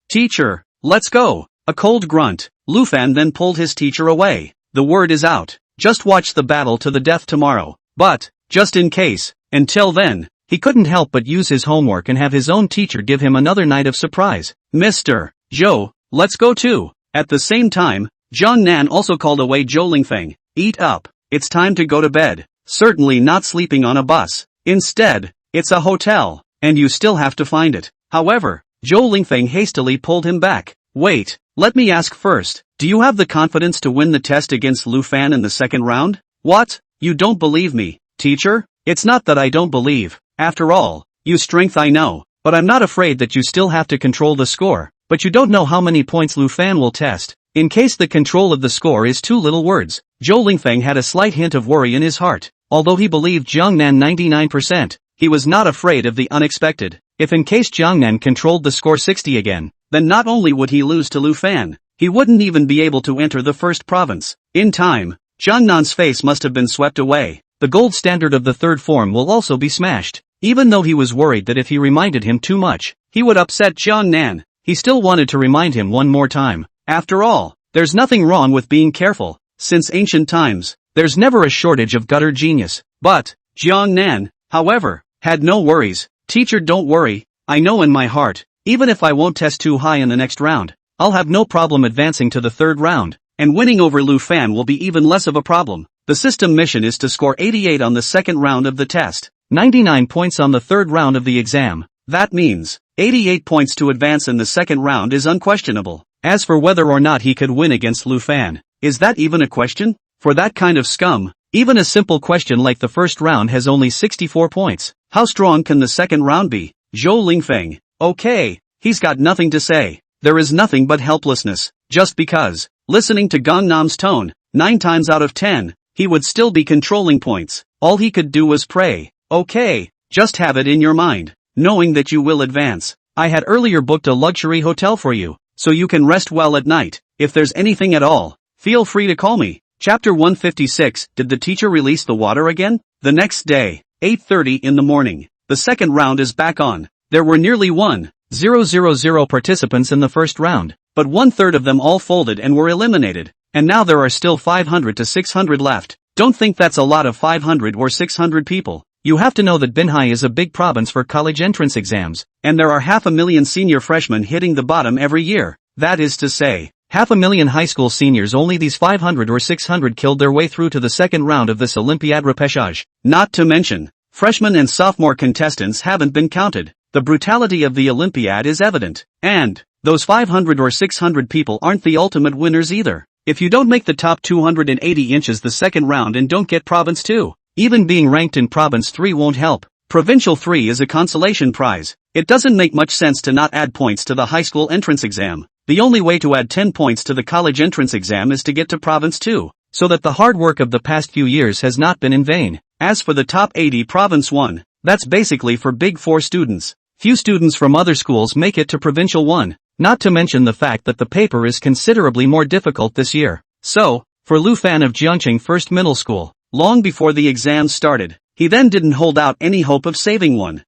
[SPEAKER 1] Teacher, let's go. A cold grunt. Lu Fan then pulled his teacher away. The word is out. Just watch the battle to the death tomorrow. But, just in case, until then, he couldn't help but use his homework and have his own teacher give him another night of surprise. Mr. Zhou, let's go too. At the same time, Jiangnan also called away Zhou Lingfeng. Eat up. It's time to go to bed. Certainly not sleeping on a bus. Instead, it's a hotel, and you still have to find it. However, Zhou Lingfeng hastily pulled him back. Wait, let me ask first. Do you have the confidence to win the test against Lu Fan in the second round? What? You don't believe me, teacher? It's not that I don't believe. After all, you strength I know, but I'm not afraid that you still have to control the score. But you don't know how many points Lu Fan will test. In case the control of the score is 2 little words. Zhou Lingfeng had a slight hint of worry in his heart. Although he believed Jiangnan 99%, he was not afraid of the unexpected. If in case Jiangnan controlled the score 60 again, then not only would he lose to Lu Fan, he wouldn't even be able to enter the first province. In time, Jiangnan's face must have been swept away. The gold standard of the third form will also be smashed. Even though he was worried that if he reminded him too much, he would upset Jiangnan, he still wanted to remind him one more time. After all, there's nothing wrong with being careful. Since ancient times, there's never a shortage of gutter genius. But Jiangnan, however, had no worries. Teacher, don't worry, I know in my heart, even if I won't test too high in the next round, I'll have no problem advancing to the third round, and winning over Lu Fan will be even less of a problem. The system mission is to score 88 on the second round of the test, 99 points on the third round of the exam. That means 88 points to advance in the second round is unquestionable. As for whether or not he could win against Lu Fan, is that even a question? For that kind of scum, even a simple question like the first round has only 64 points. How strong can the second round be? Zhou Lingfeng. Okay, he's got nothing to say. There is nothing but helplessness. Just because, listening to Gangnam's tone, 9 times out of 10, he would still be controlling points. All he could do was pray. Okay, just have it in your mind, knowing that you will advance. I had earlier booked a luxury hotel for you, so you can rest well at night. If there's anything at all, feel free to call me. Chapter 156. Did the teacher release the water again? The next day, 8:30 in the morning, the second round is back on. There were nearly 1,000 participants in the first round, but 1/3 of them all folded and were eliminated, and now there are still 500 to 600 left. Don't think that's a lot of 500 or 600 people. You have to know that Binhai is a big province for college entrance exams, and there are 500,000 senior freshmen hitting the bottom every year. That is to say, 500,000 high school seniors. Only these 500 or 600 killed their way through to the second round of this Olympiad repechage. Not to mention, freshman and sophomore contestants haven't been counted. The brutality of the Olympiad is evident. And those 500 or 600 people aren't the ultimate winners either. If you don't make the top 280 inches the second round and don't get Province 2, even being ranked in Province 3 won't help. Provincial 3 is a consolation prize. It doesn't make much sense to not add points to the high school entrance exam. The only way to add 10 points to the college entrance exam is to get to Province 2, so that the hard work of the past few years has not been in vain. As for the top 80 Province 1, that's basically for Big 4 students. Few students from other schools make it to Provincial 1, not to mention the fact that the paper is considerably more difficult this year. So, for Lu Fan of Jiangqing First Middle School, long before the exam started, he then didn't hold out any hope of saving one.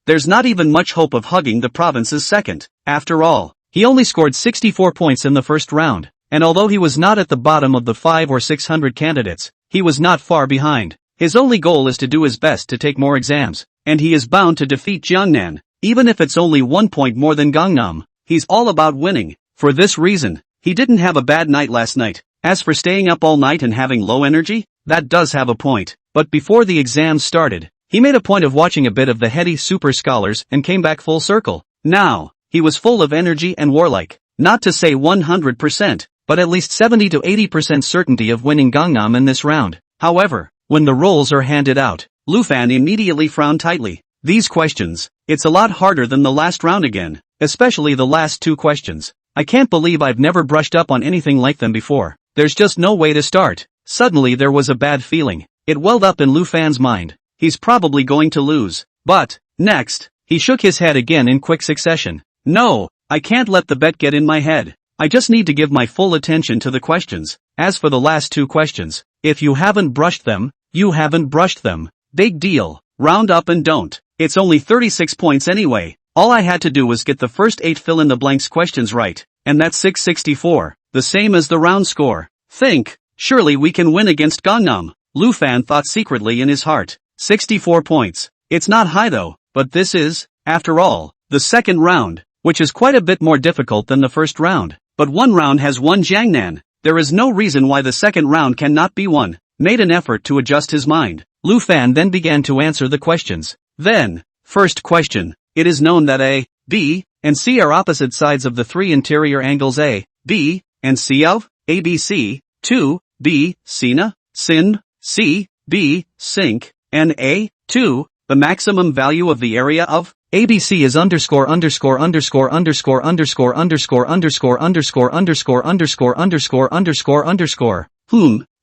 [SPEAKER 1] There's not even much hope of hugging the province's second. After all, he only scored 64 points in the first round, and although he was not at the bottom of the 500 or 600 candidates, he was not far behind. His only goal is to do his best to take more exams, and he is bound to defeat Jiangnan, even if it's only 1 point more than Gangnam. He's all about winning. For this reason, he didn't have a bad night last night. As for staying up all night and having low energy, that does have a point. But before the exam started, he made a point of watching a bit of the heady super scholars and came back full circle. Now, he was full of energy and warlike. Not to say 100%, but at least 70 to 80% certainty of winning Gangnam in this round. However, when the rolls are handed out, Lu Fan immediately frowned tightly. These questions, it's a lot harder than the last round again, especially the last 2 questions. I can't believe I've never brushed up on anything like them before. There's just no way to start. Suddenly there was a bad feeling. It welled up in Lu Fan's mind. He's probably going to lose. But, next, he shook his head again in quick succession. No, I can't let the bet get in my head. I just need to give my full attention to the questions. As for the last 2 questions, if you haven't brushed them, you haven't brushed them. Big deal. Round up and don't. It's only 36 points anyway. All I had to do was get the first 8 fill-in-the-blanks questions right, and that's 664, the same as the round score. Think, surely we can win against Gangnam. Lu Fan thought secretly in his heart. 64 points. It's not high though, but this is, after all, the second round, which is quite a bit more difficult than the first round. But one round has won Jiangnan. There is no reason why the second round cannot be won. Made an effort to adjust his mind. Lu Fan then began to answer the questions. Then, first question. It is known that A, B, and C are opposite sides of the 3 interior angles A, B, and C of ABC, 2, B, Sina, Sin, C, B, Sink, and A, 2, the maximum value of the area of ABC is underscore underscore underscore underscore underscore underscore underscore underscore underscore underscore underscore underscore underscore.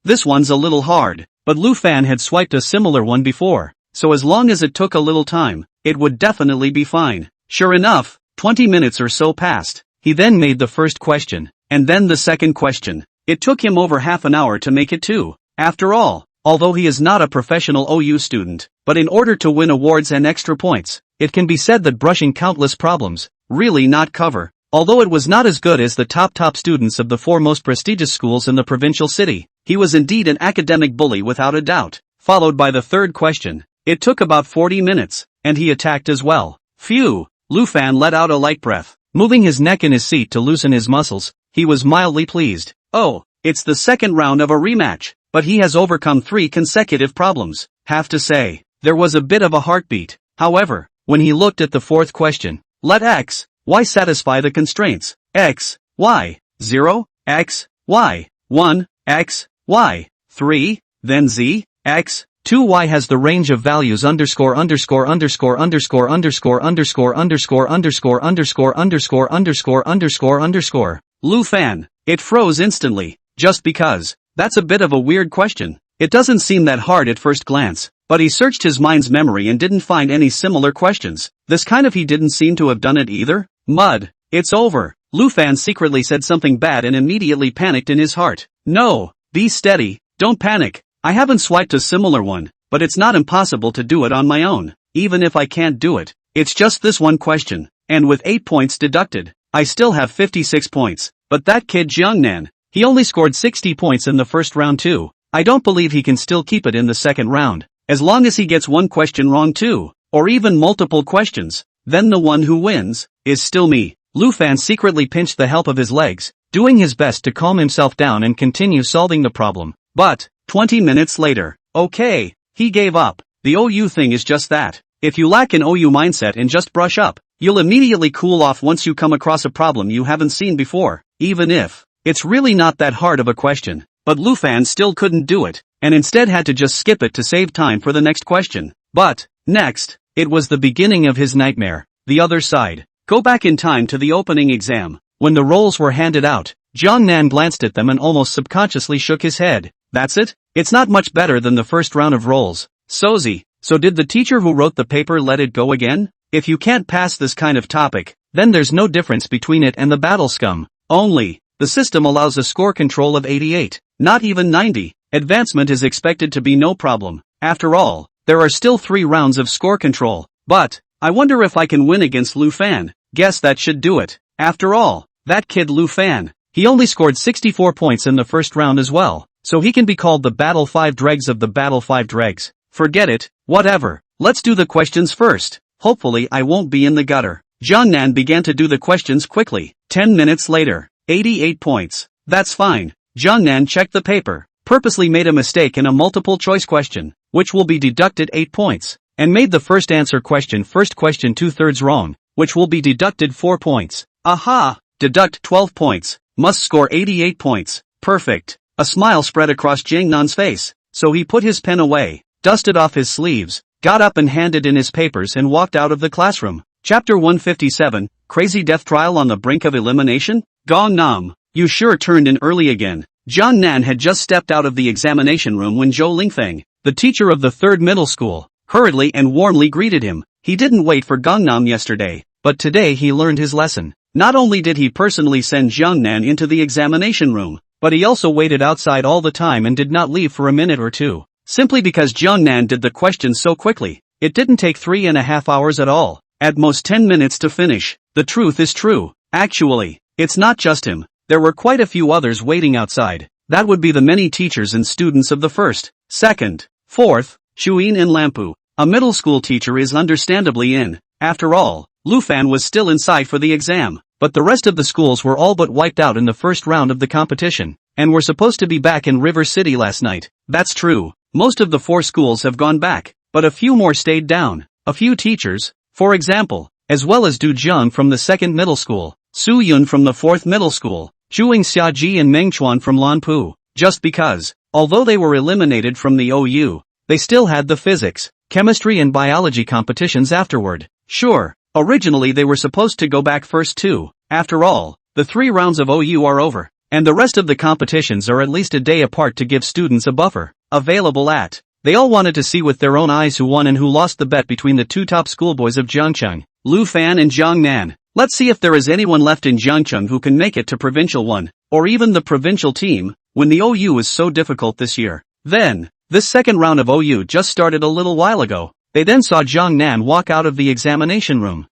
[SPEAKER 1] This one's a little hard. but Lu Fan had swiped a similar one before, so as long as it took a little time, it would definitely be fine. Sure enough, 20 minutes or so passed. He then made the first question, and then the second question. It took him over half an hour to make it too. After all, although he is not a professional OU student, but in order to win awards and extra points, it can be said that brushing countless problems, really not cover. Although it was not as good as the top students of the 4 most prestigious schools in the provincial city, he was indeed an academic bully without a doubt. Followed by the third question. It took about 40 minutes, and he attacked as well. Phew, Lu Fan let out a light breath. Moving his neck in his seat to loosen his muscles, he was mildly pleased. Oh, it's the second round of a rematch, but he has overcome 3 consecutive problems. Have to say, there was a bit of a heartbeat. However, when he looked at the fourth question, let x, y satisfy the constraints. X, y, 0, x, y, 1, x, y, 3, then z, x, 2y has the range of values underscore underscore underscore underscore underscore underscore underscore underscore underscore underscore underscore underscore underscore. Lu Fan. It froze instantly, just because. That's a bit of a weird question. It doesn't seem that hard at first glance, but he searched his mind's memory and didn't find any similar questions. This kind of he didn't seem to have done it either. Mud. It's over. Lu Fan secretly said something bad and immediately panicked in his heart. No, be steady, don't panic. I haven't swiped a similar one, but it's not impossible to do it on my own. Even if I can't do it, it's just this one question, and with 8 points deducted, I still have 56 points. But that kid Jiangnan, he only scored 60 points in the first round too. I don't believe he can still keep it in the second round. As long as he gets one question wrong too, or even multiple questions, then the one who wins is still me. Lu Fan secretly pinched the help of his legs, doing his best to calm himself down and continue solving the problem. But 20 minutes later, okay, he gave up. The OU thing is just that. If you lack an OU mindset and just brush up, you'll immediately cool off once you come across a problem you haven't seen before, even if it's really not that hard of a question. But Lu Fan still couldn't do it, and instead had to just skip it to save time for the next question. But next, it was the beginning of his nightmare. The other side. Go back in time to the opening exam. When the roles were handed out, Jiangnan glanced at them and almost subconsciously shook his head. That's it? It's not much better than the first round of roles. Sozi, so did the teacher who wrote the paper let it go again? If you can't pass this kind of topic, then there's no difference between it and the battle scum. Only, the system allows a score control of 88, not even 90. Advancement is expected to be no problem. After all, there are still 3 rounds of score control. But, I wonder if I can win against Lu Fan. Guess that should do it. After all, that kid Lu Fan, he only scored 64 points in the first round as well. So he can be called the Battle 5 Dregs of the Battle 5 Dregs. Forget it, whatever. Let's do the questions first. Hopefully I won't be in the gutter. Jiangnan began to do the questions quickly. 10 minutes later, 88 points. That's fine. Jiangnan checked the paper, purposely made a mistake in a multiple choice question, which will be deducted 8 points, and made the first answer question 2/3 wrong, which will be deducted 4 points. Aha! Deduct 12 points. Must score 88 points. Perfect. A smile spread across Jiangnan's face, so he put his pen away, dusted off his sleeves, got up and handed in his papers and walked out of the classroom. Chapter 157, Crazy Death Trial on the Brink of Elimination? Gong Nam, you sure turned in early again. Jiangnan had just stepped out of the examination room when Zhou Lingfeng, the teacher of the 3rd middle school, hurriedly and warmly greeted him. He didn't wait for Gangnam yesterday, but today he learned his lesson. Not only did he personally send Jiangnan into the examination room, but he also waited outside all the time and did not leave for a minute or two. Simply because Jiangnan did the questions so quickly, it didn't take 3.5 hours at all. At most 10 minutes to finish. The truth is true. Actually, it's not just him. There were quite a few others waiting outside. That would be the many teachers and students of the 1st, 2nd, 4th, Chuyin and Lampu. A middle school teacher is understandably in. After all, Lu Fan was still in sight for the exam. But the rest of the schools were all but wiped out in the first round of the competition, and were supposed to be back in River City last night. That's true. Most of the 4 schools have gone back, but a few more stayed down. A few teachers, for example, as well as Du Jiang from the 2nd middle school, Su Yun from the 4th middle school, Zhuing Xiaji and Meng Chuan from Lanpu, just because, although they were eliminated from the OU, they still had the physics, chemistry and biology competitions afterward. Sure. Originally they were supposed to go back first too. After all, the 3 rounds of OU are over, and the rest of the competitions are at least a day apart to give students a buffer. available at. They all wanted to see with their own eyes who won and who lost the bet between the two top schoolboys of Jiangcheng, Lu Fan and Jiang Nan. Let's see if there is anyone left in Jiangcheng who can make it to Provincial 1, or even the provincial team, when the OU is so difficult this year. Then, this second round of OU just started a little while ago. They then saw Jiang Nan walk out of the examination room.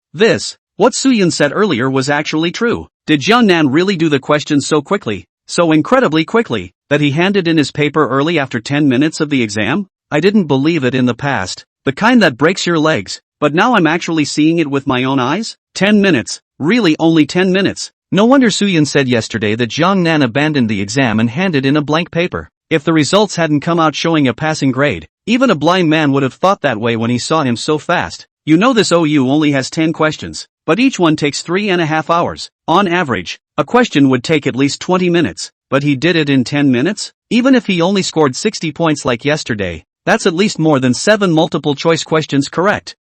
[SPEAKER 1] What Suyun said earlier was actually true. Did Jiang Nan really do the questions so quickly, so incredibly quickly, that he handed in his paper early after 10 minutes of the exam? I didn't believe it in the past, the kind that breaks your legs, but now I'm actually seeing it with my own eyes? 10 minutes, really only 10 minutes. No wonder Suyun said yesterday that Jiang Nan abandoned the exam and handed in a blank paper. If the results hadn't come out showing a passing grade, even a blind man would have thought that way when he saw him so fast. You know this OU only has 10 questions, but each one takes 3.5 hours. On average, a question would take at least 20 minutes, but he did it in 10 minutes? Even if he only scored 60 points like yesterday, that's at least more than 7 multiple choice questions correct.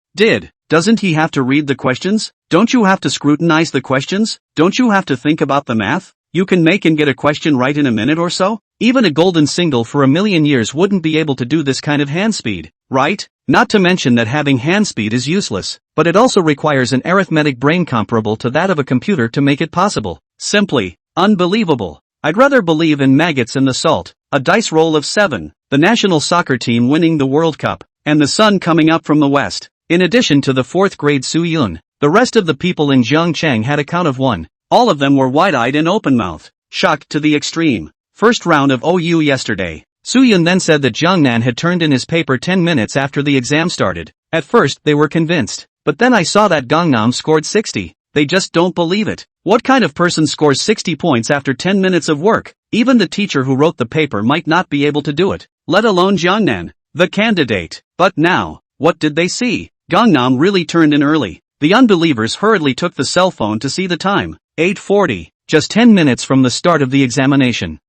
[SPEAKER 1] Doesn't he have to read the questions? Don't you have to scrutinize the questions? Don't you have to think about the math? You can make and get a question right in a minute or so? Even a golden single for a million years wouldn't be able to do this kind of hand speed, right? Not to mention that having hand speed is useless, but it also requires an arithmetic brain comparable to that of a computer to make it possible. Simply unbelievable. I'd rather believe in maggots and the salt, a dice roll of 7, the national soccer team winning the World Cup, and the sun coming up from the west. In addition to the 4th grade Suyun, the rest of the people in Jiangcheng had a count of 1. All of them were wide-eyed and open-mouthed, shocked to the extreme. First round of OU yesterday. Suyun then said that Jiang Nan had turned in his paper 10 minutes after the exam started. At first they were convinced, but then I saw that Gangnam scored 60. They just don't believe it. What kind of person scores 60 points after 10 minutes of work? Even the teacher who wrote the paper might not be able to do it, let alone Jiang Nan, the candidate. But now, what did they see? Gangnam really turned in early. The unbelievers hurriedly took the cell phone to see the time. 8:40, just 10 minutes from the start of the examination.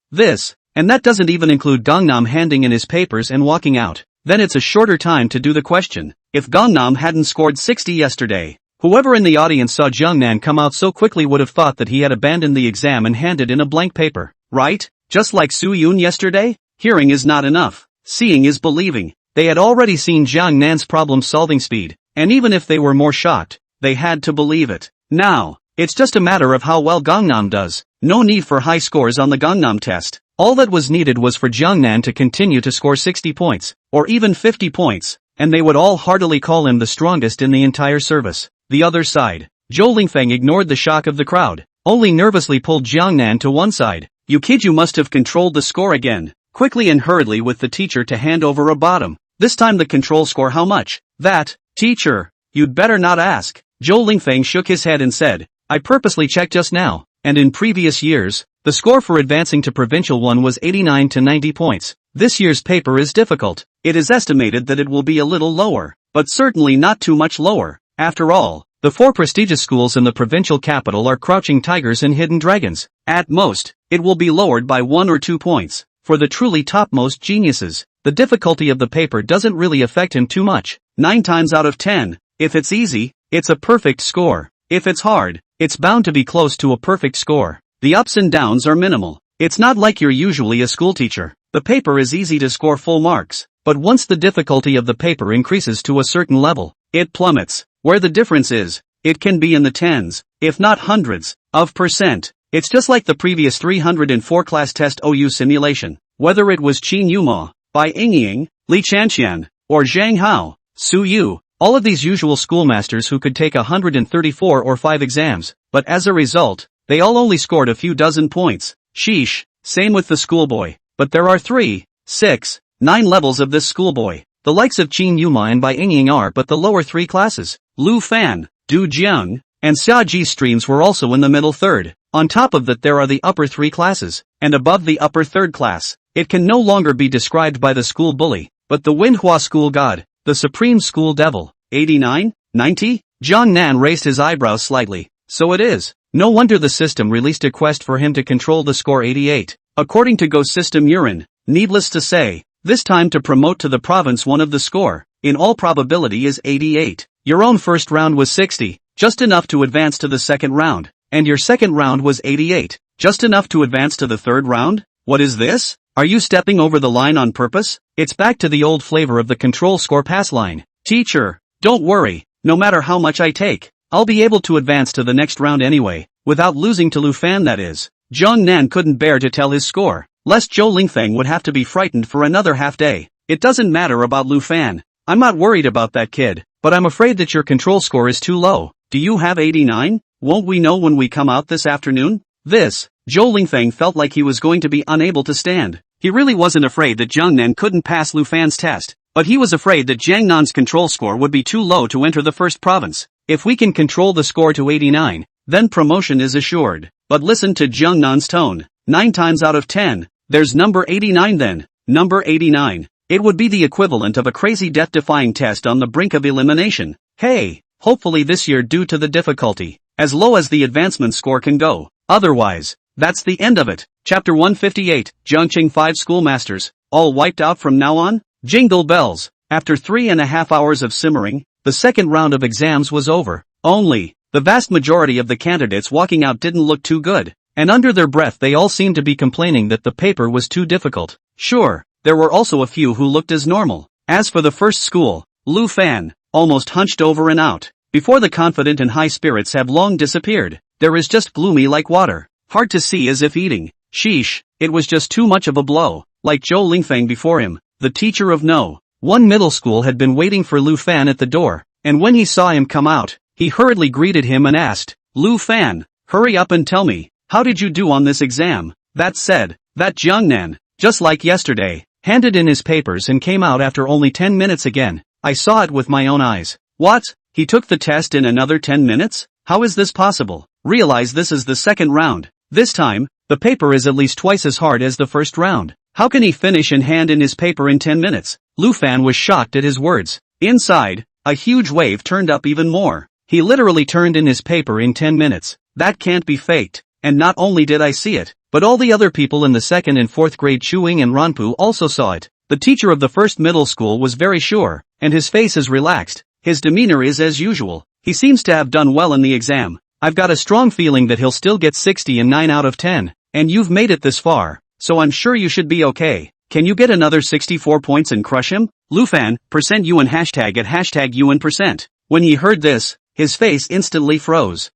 [SPEAKER 1] And that doesn't even include Gangnam handing in his papers and walking out. Then it's a shorter time to do the question. If Gangnam hadn't scored 60 yesterday, whoever in the audience saw Jiang Nan come out so quickly would have thought that he had abandoned the exam and handed in a blank paper, right? Just like Suyun yesterday? Hearing is not enough. Seeing is believing. They had already seen Jiang Nan's problem-solving speed, and even if they were more shocked, they had to believe it. Now, it's just a matter of how well Gangnam does. No need for high scores on the Gangnam test. All that was needed was for Jiang Nan to continue to score 60 points, or even 50 points, and they would all heartily call him the strongest in the entire service. The other side. Zhou Lingfeng ignored the shock of the crowd, only nervously pulled Jiang Nan to one side. You kid, you must have controlled the score again. Quickly and hurriedly with the teacher to hand over a bottom. This time the control score how much? That, teacher, you'd better not ask. Zhou Lingfeng shook his head and said, I purposely checked just now, and in previous years, the score for advancing to Provincial 1 was 89 to 90 points. This year's paper is difficult. It is estimated that it will be a little lower, but certainly not too much lower. After all, the 4 prestigious schools in the provincial capital are crouching tigers and hidden dragons. At most, it will be lowered by 1 or 2 points. For the truly topmost geniuses, the difficulty of the paper doesn't really affect him too much. 9 times out of 10, if it's easy, it's a perfect score. If it's hard, it's bound to be close to a perfect score. The ups and downs are minimal. It's not like you're usually a schoolteacher. The paper is easy to score full marks, but once the difficulty of the paper increases to a certain level, it plummets. Where the difference is, it can be in the tens, if not hundreds, of percent. It's just like the previous 304 class test OU simulation. Whether it was Qin Yuma, Bai Yingying, Li Chanxian, or Zhang Hao, Su Yu, all of these usual schoolmasters who could take 134 or 5 exams, but as a result, they all only scored a few dozen points. Sheesh, same with the schoolboy. But there are 3, 6, 9 levels of this schoolboy. The likes of Qin Yuma and Bai Yingying are but the lower 3 classes. Lu Fan, Du Jiang, and Xia Ji streams were also in the middle third. On top of that there are the upper 3 classes, and above the upper 3rd class. It can no longer be described by the school bully, but the manhwa school god, the supreme school devil. 89? 90? Jiang Nan raised his eyebrows slightly. So it is. No wonder the system released a quest for him to control the score 88. According to Go System Urine, needless to say, this time to promote to the province one of the score, in all probability is 88. Your own first round was 60, just enough to advance to the second round, and your second round was 88, just enough to advance to the third round? What is this? Are you stepping over the line on purpose? It's back to the old flavor of the control score pass line. Teacher, don't worry, no matter how much I take, I'll be able to advance to the next round anyway, without losing to Lu Fan that is. Jiang Nan couldn't bear to tell his score, lest Zhou Lingfeng would have to be frightened for another half day. It doesn't matter about Lu Fan. I'm not worried about that kid, but I'm afraid that your control score is too low. Do you have 89? Won't we know when we come out this afternoon? Zhou Lingfeng felt like he was going to be unable to stand. He really wasn't afraid that Jiang Nan couldn't pass Lu Fan's test, but he was afraid that Jiang Nan's control score would be too low to enter the first province. If we can control the score to 89, then promotion is assured. But listen to Jiang Nan's tone. 9 times out of 10, there's number 89 then. Number 89. It would be the equivalent of a crazy death-defying test on the brink of elimination. Hey, hopefully this year due to the difficulty, as low as the advancement score can go. Otherwise, that's the end of it. Chapter 158, Zhongqing 5 Schoolmasters, all wiped out from now on? Jingle bells. After 3.5 hours of simmering, the second round of exams was over. Only, the vast majority of the candidates walking out didn't look too good, and under their breath they all seemed to be complaining that the paper was too difficult. Sure, there were also a few who looked as normal. As for the first school, Lu Fan, almost hunched over and out, before the confident and high spirits have long disappeared. There is just gloomy like water, hard to see as if eating. Sheesh, it was just too much of a blow. Like Zhou Lingfeng before him, the teacher of no. One middle school had been waiting for Lu Fan at the door, and when he saw him come out, he hurriedly greeted him and asked, Lu Fan, hurry up and tell me, how did you do on this exam? That said, that Jiang Nan, just like yesterday, handed in his papers and came out after only 10 minutes again. I saw it with my own eyes. What? He took the test in another 10 minutes? How is this possible? Realize this is the second round. This time, the paper is at least twice as hard as the first round. How can he finish and hand in his paper in 10 minutes? Lu Fan was shocked at his words. Inside, a huge wave turned up even more. He literally turned in his paper in 10 minutes. That can't be faked. And not only did I see it, but all the other people in the second and fourth grade Chuing and Ranpu also saw it. The teacher of the first middle school was very sure, and his face is relaxed. His demeanor is as usual. He seems to have done well in the exam. I've got a strong feeling that he'll still get 60 and 9 out of 10. And you've made it this far, so I'm sure you should be okay. Can you get another 64 points and crush him? Lu Fan, %UN hashtag at hashtag UN%. When he heard this, his face instantly froze.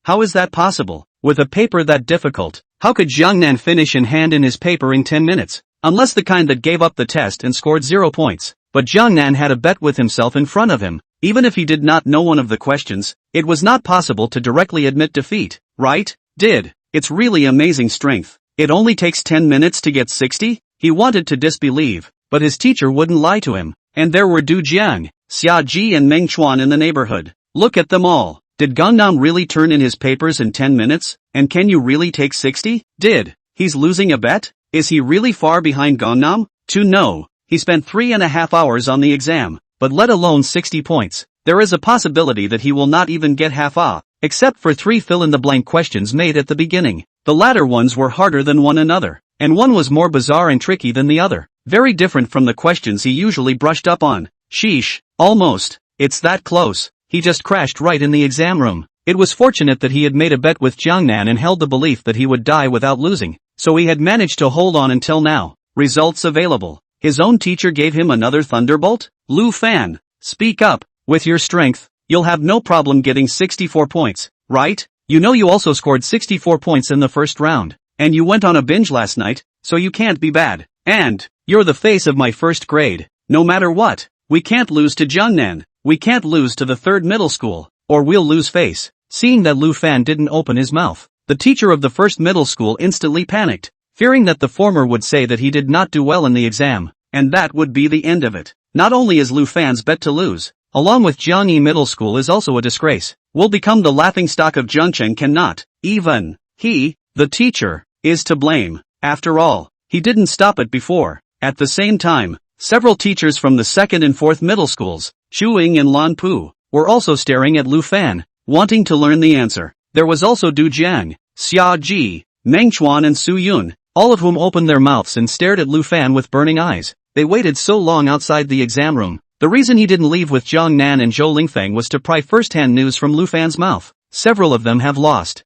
[SPEAKER 1] How is that possible? With a paper that difficult, how could Jiang Nan finish and hand in his paper in 10 minutes? Unless the kind that gave up the test and scored 0 points. But Jiang Nan had a bet with himself in front of him. Even if he did not know one of the questions, it was not possible to directly admit defeat, right? It's really amazing strength. It only takes 10 minutes to get 60? He wanted to disbelieve, but his teacher wouldn't lie to him. And there were Du Jiang, Xia Ji and Meng Chuan in the neighborhood. Look at them all. Did Gangnam really turn in his papers in 10 minutes? And can you really take 60? He's losing a bet? Is he really far behind Gangnam? No. He spent 3.5 hours on the exam, but let alone 60 points. There is a possibility that he will not even get half a, except for 3 fill-in-the-blank questions made at the beginning. The latter ones were harder than one another, and one was more bizarre and tricky than the other. Very different from the questions he usually brushed up on. Sheesh, almost. It's that close. He just crashed right in the exam room. It was fortunate that he had made a bet with Jiang Nan and held the belief that he would die without losing, so he had managed to hold on until now. Results available. His own teacher gave him another thunderbolt? Lu Fan, speak up. With your strength, you'll have no problem getting 64 points, right? You know you also scored 64 points in the first round, and you went on a binge last night, so you can't be bad. And, you're the face of my first grade. No matter what, we can't lose to Jiang Nan. We can't lose to the third middle school, or we'll lose face. Seeing that Lu Fan didn't open his mouth, the teacher of the first middle school instantly panicked, fearing that the former would say that he did not do well in the exam, and that would be the end of it. Not only is Lu Fan's bet to lose, along with Jiangyi Middle School is also a disgrace, will become the laughingstock of Zhongqing cannot, even, he, the teacher, is to blame. After all, he didn't stop it before. At the same time, several teachers from the second and fourth middle schools, Chuing and Lanpu, were also staring at Lu Fan, wanting to learn the answer. There was also Du Jiang, Xia Ji, Meng Chuan and Su Yun, all of whom opened their mouths and stared at Lu Fan with burning eyes. They waited so long outside the exam room. The reason he didn't leave with Jiang Nan and Zhou Lingfeng was to pry first-hand news from Lu Fan's mouth. Several of them have lost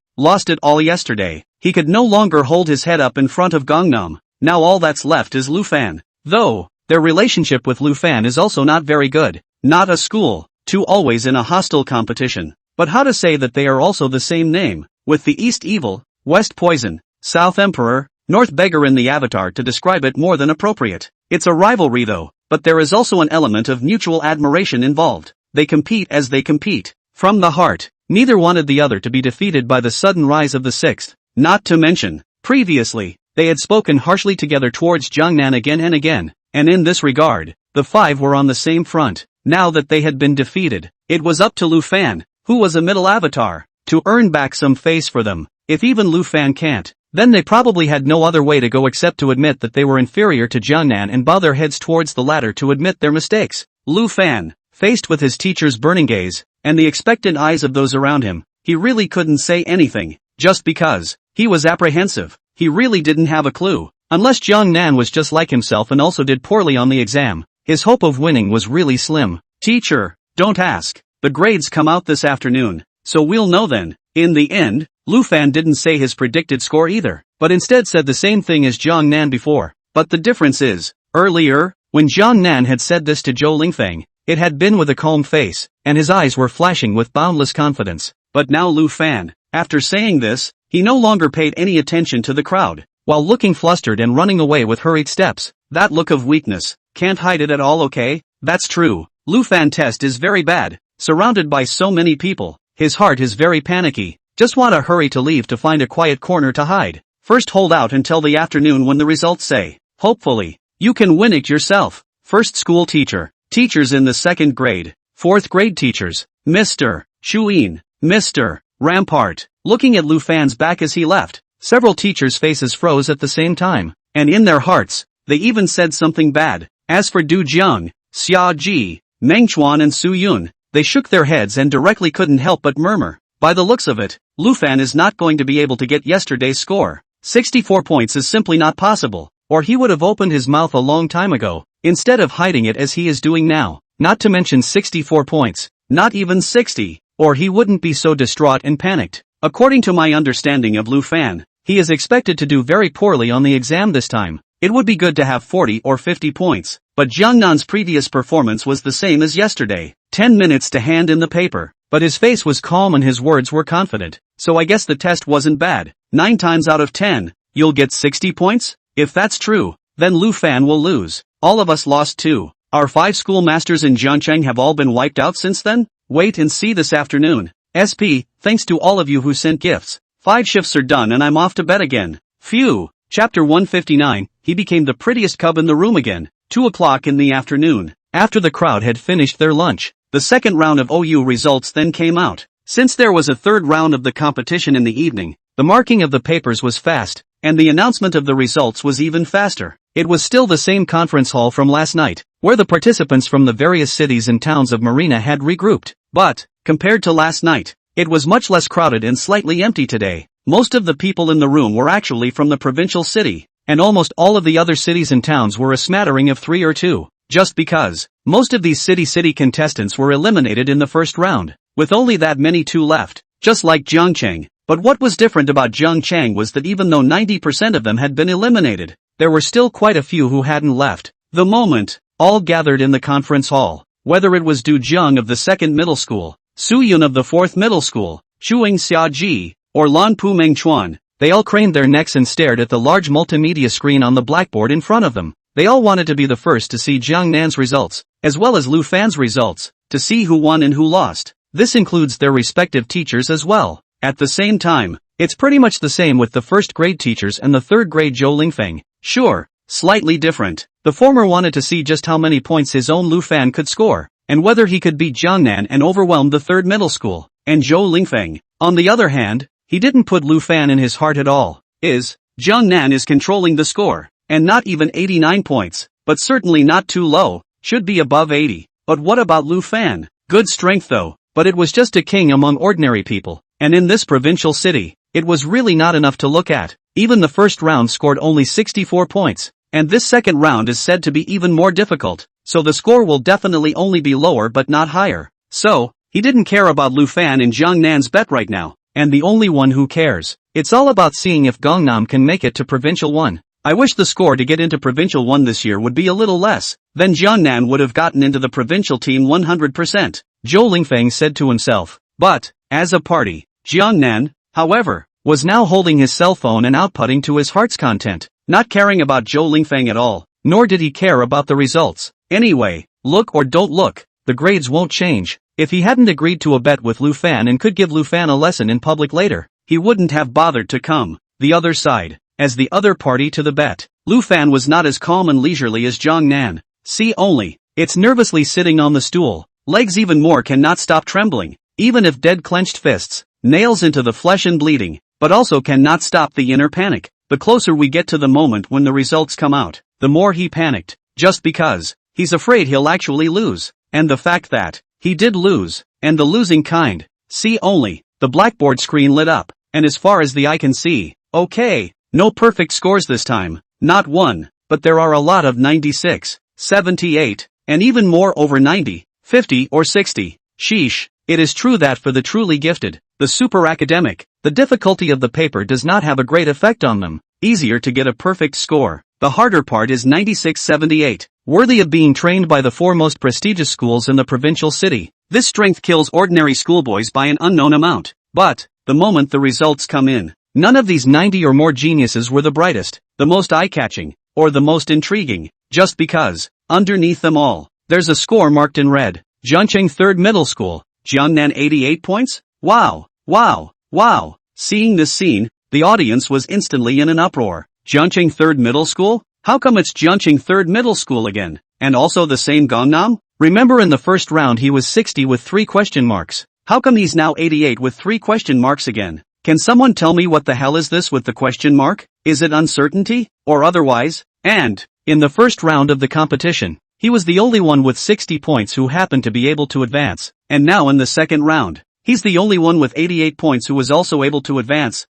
[SPEAKER 1] it all yesterday. He could no longer hold his head up in front of Gangnam. now all that's left is Lu Fan. Though, their relationship with Lu Fan is also not very good. Not a school, two always in a hostile competition. But how to say that they are also the same name, with the East Evil, West Poison, South Emperor, North Beggar in the avatar to describe it more than appropriate. It's a rivalry though, but there is also an element of mutual admiration involved. They compete as they compete. From the heart, neither wanted the other to be defeated by the sudden rise of the sixth. Not to mention, previously, they had spoken harshly together towards Jiangnan again and again, and in this regard, the five were on the same front. Now that they had been defeated, it was up to Lu Fan, who was a middle avatar, to earn back some face for them. If even Lu Fan can't, then they probably had no other way to go except to admit that they were inferior to Jiangnan and bow their heads towards the latter to admit their mistakes. Lu Fan, faced with his teacher's burning gaze, and the expectant eyes of those around him, he really couldn't say anything, just because. He was apprehensive. He really didn't have a clue. Unless Jiangnan was just like himself and also did poorly on the exam, his hope of winning was really slim. Teacher, don't ask. The grades come out this afternoon, so we'll know then. In the end, Lu Fan didn't say his predicted score either, but instead said the same thing as Jiangnan before. But the difference is, earlier, when Jiangnan had said this to Zhou Lingfeng, it had been with a calm face, and his eyes were flashing with boundless confidence. But now Lu Fan, after saying this, he no longer paid any attention to the crowd, while looking flustered and running away with hurried steps. That look of weakness, can't hide it at all, okay? That's true. Lu Fan test is very bad, surrounded by so many people. His heart is very panicky, just want to hurry to leave to find a quiet corner to hide. First hold out until the afternoon when the results say. Hopefully, you can win it yourself. First school teacher, teachers in the second grade, fourth grade teachers, Mr. Shuin, Mr. Rampart. Looking at Lu Fan's back as he left, several teachers' faces froze at the same time, and in their hearts, they even said something bad. As for Du Jiang, Xia Ji, Meng Chuan and Su Yun, they shook their heads and directly couldn't help but murmur. By the looks of it, Lu Fan is not going to be able to get yesterday's score. 64 points is simply not possible, or he would have opened his mouth a long time ago, instead of hiding it as he is doing now. Not to mention 64 points, not even 60, or he wouldn't be so distraught and panicked. According to my understanding of Lu Fan, he is expected to do very poorly on the exam this time. It would be good to have 40 or 50 points, but Jiangnan's previous performance was the same as yesterday. 10 minutes to hand in the paper, but his face was calm and his words were confident, so I guess the test wasn't bad. 9 times out of 10, you'll get 60 points? If that's true, then Lu Fan will lose. All of us lost too. Our 5 schoolmasters in Jiangcheng have all been wiped out since then? Wait and see this afternoon. SP, thanks to all of you who sent gifts. 5 shifts are done and I'm off to bed again. Phew. Chapter 159, he became the prettiest cub in the room again. 2 o'clock in the afternoon. After the crowd had finished their lunch, the second round of OU results then came out. Since there was a third round of the competition in the evening, the marking of the papers was fast, and the announcement of the results was even faster. It was still the same conference hall from last night, where the participants from the various cities and towns of Marina had regrouped. But, compared to last night, it was much less crowded and slightly empty today. Most of the people in the room were actually from the provincial city, and almost all of the other cities and towns were a smattering of 3 or 2, just because most of these city contestants were eliminated in the first round, with only that many 2 left, just like Jiangcheng. But what was different about Jiangcheng was that even though 90% of them had been eliminated, there were still quite a few who hadn't left. The moment, all gathered in the conference hall, whether it was Du Jiang of the 2nd middle school, Su Yun of the 4th middle school, Shuing Xia Ji, or Lan Pu Meng Chuan, they all craned their necks and stared at the large multimedia screen on the blackboard in front of them. They all wanted to be the first to see Jiangnan's results, as well as Lu Fan's results, to see who won and who lost. This includes their respective teachers as well. At the same time, it's pretty much the same with the first grade teachers and the third grade Zhou Lingfeng. Sure, slightly different. The former wanted to see just how many points his own Lu Fan could score, and whether he could beat Jiangnan and overwhelm the third middle school, and Zhou Lingfeng. On the other hand, he didn't put Lu Fan in his heart at all. Jiangnan is controlling the score, and not even 89 points, but certainly not too low, should be above 80. But what about Lu Fan? Good strength though, but it was just a king among ordinary people, and in this provincial city, it was really not enough to look at. Even the first round scored only 64 points, and this second round is said to be even more difficult, so the score will definitely only be lower but not higher. So, he didn't care about Lu Fan and Jiangnan's bet right now. And the only one who cares. It's all about seeing if Gangnam can make it to Provincial 1. I wish the score to get into Provincial 1 this year would be a little less, then Jiangnan would have gotten into the Provincial team 100%, Zhou Lingfeng said to himself. But, as a party, Jiangnan, however, was now holding his cell phone and outputting to his heart's content, not caring about Zhou Lingfeng at all, nor did he care about the results. Anyway, look or don't look, the grades won't change. If he hadn't agreed to a bet with Lu Fan and could give Lu Fan a lesson in public later, he wouldn't have bothered to come. The other side, as the other party to the bet, Lu Fan was not as calm and leisurely as Jiangnan. See only, it's nervously sitting on the stool, legs even more cannot stop trembling, even if dead clenched fists, nails into the flesh and bleeding, but also cannot stop the inner panic. The closer we get to the moment when the results come out, the more he panicked, just because he's afraid he'll actually lose, and the fact that he did lose, and the losing kind. See only, the blackboard screen lit up, and as far as the eye can see, okay, no perfect scores this time, not one, but there are a lot of 96, 78, and even more over 90, 50 or 60. Sheesh, it is true that for the truly gifted, the super academic, the difficulty of the paper does not have a great effect on them. Easier to get a perfect score. The harder part is 96-78, worthy of being trained by the foremost prestigious schools in the provincial city. This strength kills ordinary schoolboys by an unknown amount. But, the moment the results come in, none of these 90 or more geniuses were the brightest, the most eye-catching, or the most intriguing, just because, underneath them all, there's a score marked in red. Jiangcheng 3rd Middle School, Jiangnan 88 points? Wow, wow, wow. Seeing this scene, the audience was instantly in an uproar. Jiangcheng 3rd Middle School? How come it's Jiangcheng 3rd Middle School again? And also the same Gangnam? Remember in the first round he was 60 with 3 question marks. How come he's now 88 with 3 question marks again? Can someone tell me what the hell is this with the question mark? Is it uncertainty? Or otherwise? And, in the first round of the competition, he was the only one with 60 points who happened to be able to advance. And now in the second round, he's the only one with 88 points who was also able to advance.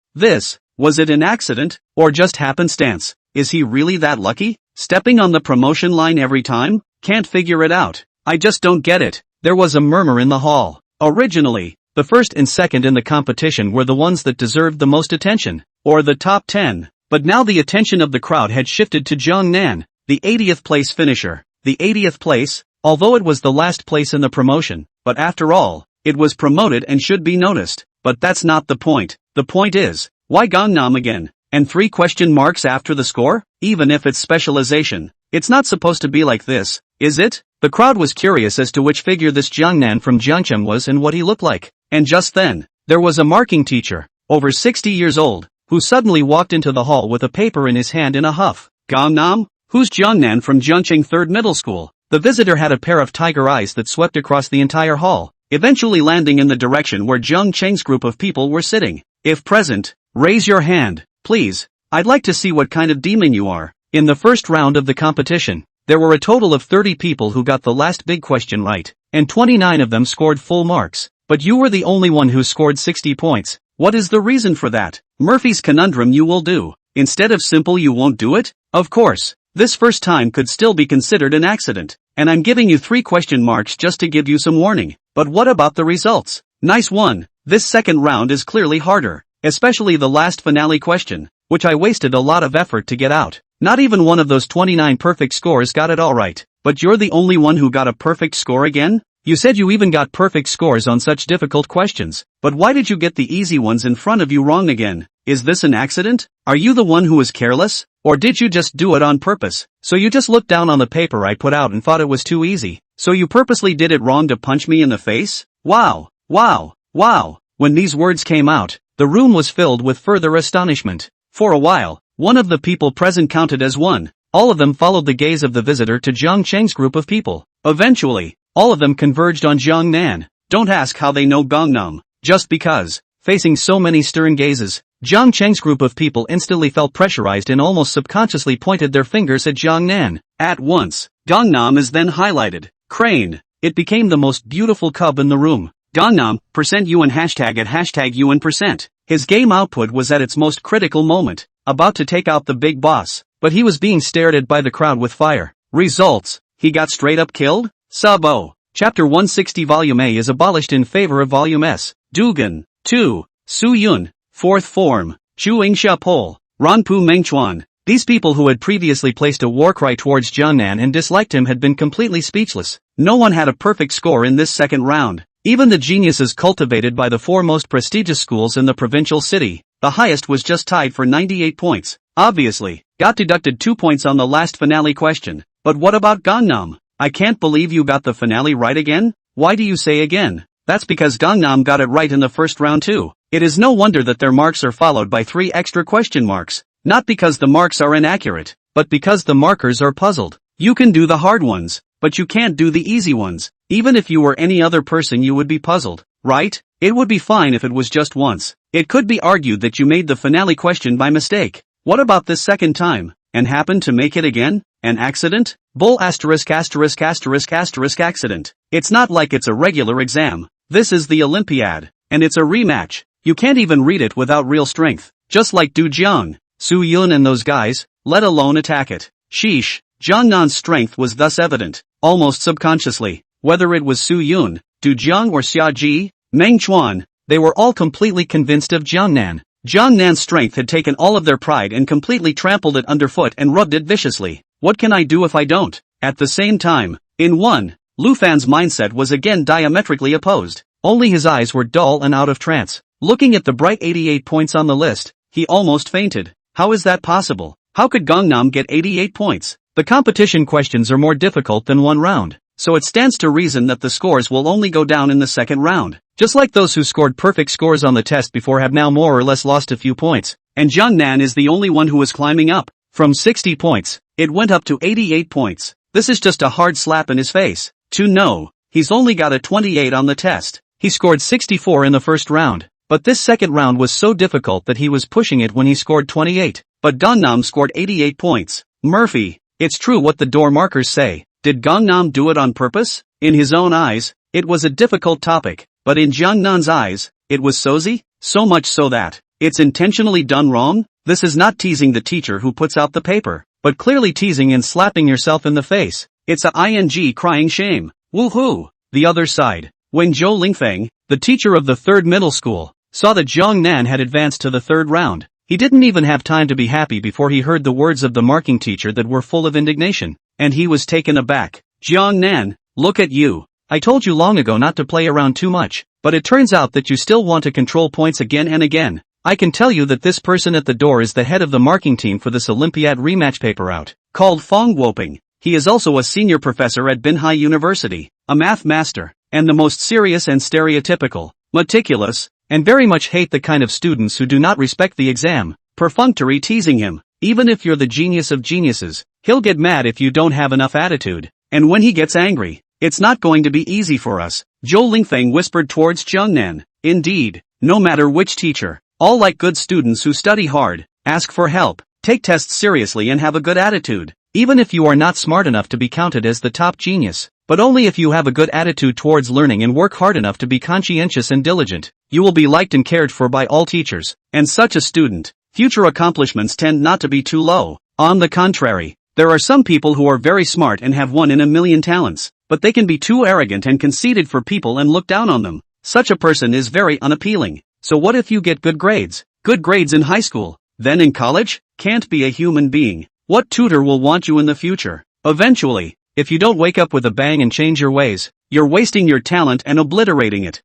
[SPEAKER 1] Was it an accident, or just happenstance? Is he really that lucky? Stepping on the promotion line every time? Can't figure it out. I just don't get it. There was a murmur in the hall. Originally, the first and second in the competition were the ones that deserved the most attention, or the top 10. But now the attention of the crowd had shifted to Jiangnan, the 80th place finisher. The 80th place, although it was the last place in the promotion, but after all, it was promoted and should be noticed. But that's not the point. The point is, why Gangnam again? And 3 question marks after the score? Even if it's specialization, it's not supposed to be like this, is it? The crowd was curious as to which figure this Jiangnan from Jiangcheng was and what he looked like. And just then, there was a marking teacher, over 60 years old, who suddenly walked into the hall with a paper in his hand in a huff. Gangnam? Who's Jiangnan from Jiangcheng 3rd Middle School? The visitor had a pair of tiger eyes that swept across the entire hall, eventually landing in the direction where Jiang Cheng's group of people were sitting. If present, raise your hand, please. I'd like to see what kind of demon you are. In the first round of the competition, there were a total of 30 people who got the last big question right, and 29 of them scored full marks. But you were the only one who scored 60 points. What is the reason for that? Murphy's conundrum you will do. Instead of simple you won't do it? Of course. This first time could still be considered an accident, and I'm giving you 3 question marks just to give you some warning. But what about the results? Nice one. This second round is clearly harder, especially the last finale question, which I wasted a lot of effort to get out. Not even one of those 29 perfect scores got it all right. But you're the only one who got a perfect score again? You said you even got perfect scores on such difficult questions, but why did you get the easy ones in front of you wrong again? Is this an accident? Are you the one who was careless? Or did you just do it on purpose? So you just looked down on the paper I put out and thought it was too easy. So you purposely did it wrong to punch me in the face? Wow, wow, wow. When these words came out, the room was filled with further astonishment. For a while, one of the people present counted as one. All of them followed the gaze of the visitor to Jiang Cheng's group of people. Eventually, all of them converged on Jiang Nan. Don't ask how they know Gangnam. Just because, facing so many stern gazes, Jiang Cheng's group of people instantly felt pressurized and almost subconsciously pointed their fingers at Jiang Nan. At once, Gangnam is then highlighted. Crane. It became the most beautiful cub in the room. Gangnam, %UN hashtag at hashtag UN%. His game output was at its most critical moment, about to take out the big boss, but he was being stared at by the crowd with fire. Results. He got straight up killed? Sub O. Chapter 160 Volume A is abolished in favor of Volume S. Dugan. 2. Su Yun. 4th Form. Chu Ingsha Pol. Ranpu Mengchuan. These people who had previously placed a war cry towards Jiangnan and disliked him had been completely speechless. No one had a perfect score in this second round. Even the geniuses cultivated by the four most prestigious schools in the provincial city, the highest was just tied for 98 points. Obviously, got deducted 2 points on the last finale question. But what about Gangnam? I can't believe you got the finale right again? Why do you say again? That's because Gangnam got it right in the first round too. It is no wonder that their marks are followed by 3 extra question marks. Not because the marks are inaccurate, but because the markers are puzzled. You can do the hard ones, but you can't do the easy ones. Even if you were any other person you would be puzzled, right? It would be fine if it was just once. It could be argued that you made the finale question by mistake. What about this second time, and happened to make it again? An accident? Bull asterisk asterisk asterisk asterisk accident. It's not like it's a regular exam. This is the Olympiad, and it's a rematch. You can't even read it without real strength. Just like Du Jiang, Su Yun and those guys, let alone attack it. Sheesh, Jiangnan's strength was thus evident, almost subconsciously. Whether it was Su Yun, Du Jiang or Xia Ji, Meng Chuan, they were all completely convinced of Jiangnan. Jiangnan's strength had taken all of their pride and completely trampled it underfoot and rubbed it viciously. What can I do if I don't? At the same time, in one, Lu Fan's mindset was again diametrically opposed. Only his eyes were dull and out of trance. Looking at the bright 88 points on the list, he almost fainted. How is that possible? How could Gangnam get 88 points? The competition questions are more difficult than one round, so it stands to reason that the scores will only go down in the second round. Just like those who scored perfect scores on the test before have now more or less lost a few points, and Jiangnan is the only one who is climbing up. From 60 points, it went up to 88 points. This is just a hard slap in his face. No, he's only got a 28 on the test. He scored 64 in the first round, but this second round was so difficult that he was pushing it when he scored 28. But Gangnam scored 88 points. Murphy, it's true what the door markers say. Did Gangnam do it on purpose? In his own eyes, it was a difficult topic, but in Jiangnan's eyes, it was sozy, so much so that it's intentionally done wrong. This is not teasing the teacher who puts out the paper, but clearly teasing and slapping yourself in the face. It's a ing crying shame. Woohoo! The other side. When Zhou Lingfeng, the teacher of the third middle school, saw that Jiangnan had advanced to the third round, he didn't even have time to be happy before he heard the words of the marking teacher that were full of indignation, and he was taken aback. Jiangnan, look at you. I told you long ago not to play around too much, but it turns out that you still want to control points again and again. I can tell you that this person at the door is the head of the marking team for this Olympiad rematch paper out, called Fong Guoping. He is also a senior professor at Binhai University, a math master, and the most serious and stereotypical, meticulous, and very much hate the kind of students who do not respect the exam, perfunctory teasing him. Even if you're the genius of geniuses, he'll get mad if you don't have enough attitude, and when he gets angry, it's not going to be easy for us. Zhou Lingfeng whispered towards Jiangnan. Indeed, no matter which teacher, all like good students who study hard, ask for help, take tests seriously and have a good attitude. Even if you are not smart enough to be counted as the top genius, but only if you have a good attitude towards learning and work hard enough to be conscientious and diligent, you will be liked and cared for by all teachers. And such a student, future accomplishments tend not to be too low. On the contrary, there are some people who are very smart and have 1 in a million talents, but they can be too arrogant and conceited for people and look down on them. Such a person is very unappealing. So what if you get good grades? Good grades in high school, then in college? Can't be a human being. What tutor will want you in the future? Eventually, if you don't wake up with a bang and change your ways, you're wasting your talent and obliterating it.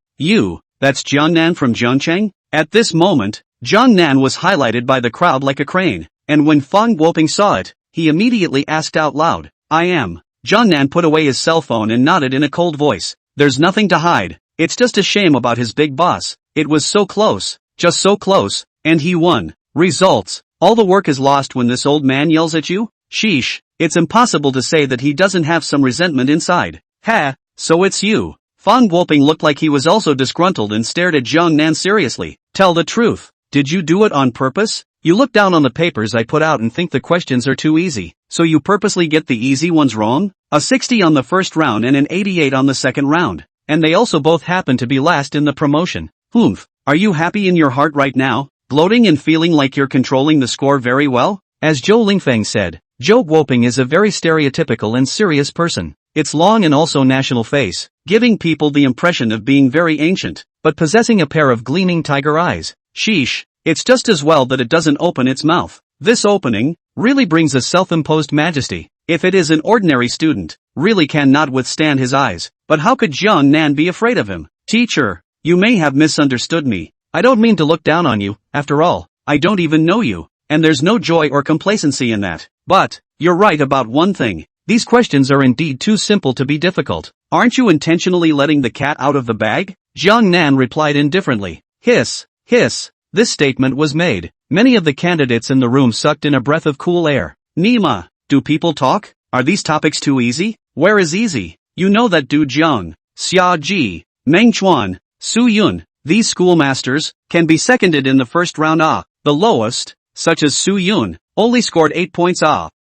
[SPEAKER 1] That's Jiangnan from Zhongcheng? At this moment, Jiangnan was highlighted by the crowd like a crane, and when Fong Guoping saw it, he immediately asked out loud, I am. Jiangnan put away his cell phone and nodded in a cold voice. There's nothing to hide. It's just a shame about his big boss. It was so close, just so close, and he won. Results. All the work is lost when this old man yells at you? Sheesh, it's impossible to say that he doesn't have some resentment inside. Ha, so it's you. Fong Guoping looked like he was also disgruntled and stared at Jiangnan seriously. Tell the truth. Did you do it on purpose? You look down on the papers I put out and think the questions are too easy, so you purposely get the easy ones wrong? A 60 on the first round and an 88 on the second round. And they also both happen to be last in the promotion. Are you happy in your heart right now, gloating and feeling like you're controlling the score very well? As Zhou Lingfeng said, Zhou Guoping is a very stereotypical and serious person. Its long and also national face, giving people the impression of being very ancient, but possessing a pair of gleaming tiger eyes. Sheesh, it's just as well that it doesn't open its mouth. This opening, really brings a self-imposed majesty. If it is an ordinary student, really cannot withstand his eyes. But how could Jiang Nan be afraid of him? Teacher, you may have misunderstood me. I don't mean to look down on you, after all, I don't even know you, and there's no joy or complacency in that. But, you're right about one thing. These questions are indeed too simple to be difficult. Aren't you intentionally letting the cat out of the bag? Jiang Nan replied indifferently. Hiss, hiss. This statement was made. Many of the candidates in the room sucked in a breath of cool air. Nima, do people talk? Are these topics too easy? Where is easy? You know that Du Jiang, Xia Ji, Meng Chuan, Su Yun, these schoolmasters, can be seconded in the first round. The lowest, such as Su Yun, only scored 8 points.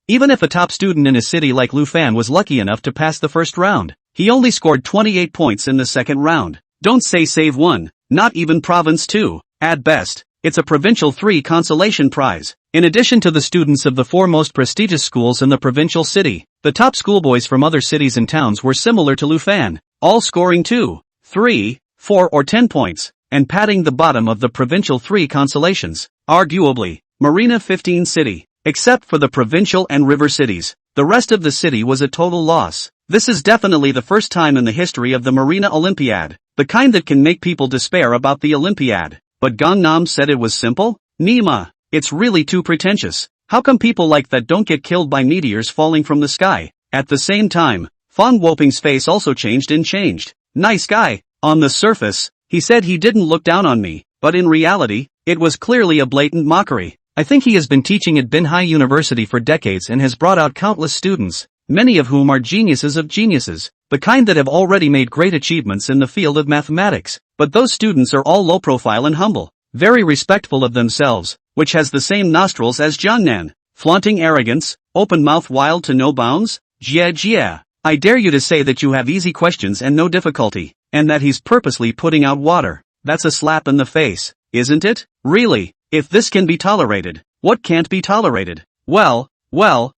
[SPEAKER 1] Even if a top student in a city like Lufan was lucky enough to pass the first round, he only scored 28 points in the second round. Don't say save 1, not even province 2, at best. It's a provincial 3 consolation prize. In addition to the students of the 4 most prestigious schools in the provincial city, the top schoolboys from other cities and towns were similar to Lufan, all scoring 2, 3, 4 or 10 points, and patting the bottom of the provincial 3 consolations. Arguably, Marina 15 city. Except for the provincial and river cities, the rest of the city was a total loss. This is definitely the first time in the history of the Marina Olympiad, the kind that can make people despair about the Olympiad. But Gangnam said it was simple? Nima, it's really too pretentious. How come people like that don't get killed by meteors falling from the sky? At the same time, Fang Woping's face also changed. Nice guy. On the surface, he said he didn't look down on me, but in reality, it was clearly a blatant mockery. I think he has been teaching at Binhai University for decades and has brought out countless students, many of whom are geniuses of geniuses, the kind that have already made great achievements in the field of mathematics. But those students are all low profile and humble, very respectful of themselves, which has the same nostrils as Jiangnan, flaunting arrogance, open mouth wild to no bounds. Jia. I dare you to say that you have easy questions and no difficulty, and that he's purposely putting out water. That's a slap in the face, isn't it? Really? If this can be tolerated, what can't be tolerated? Well, what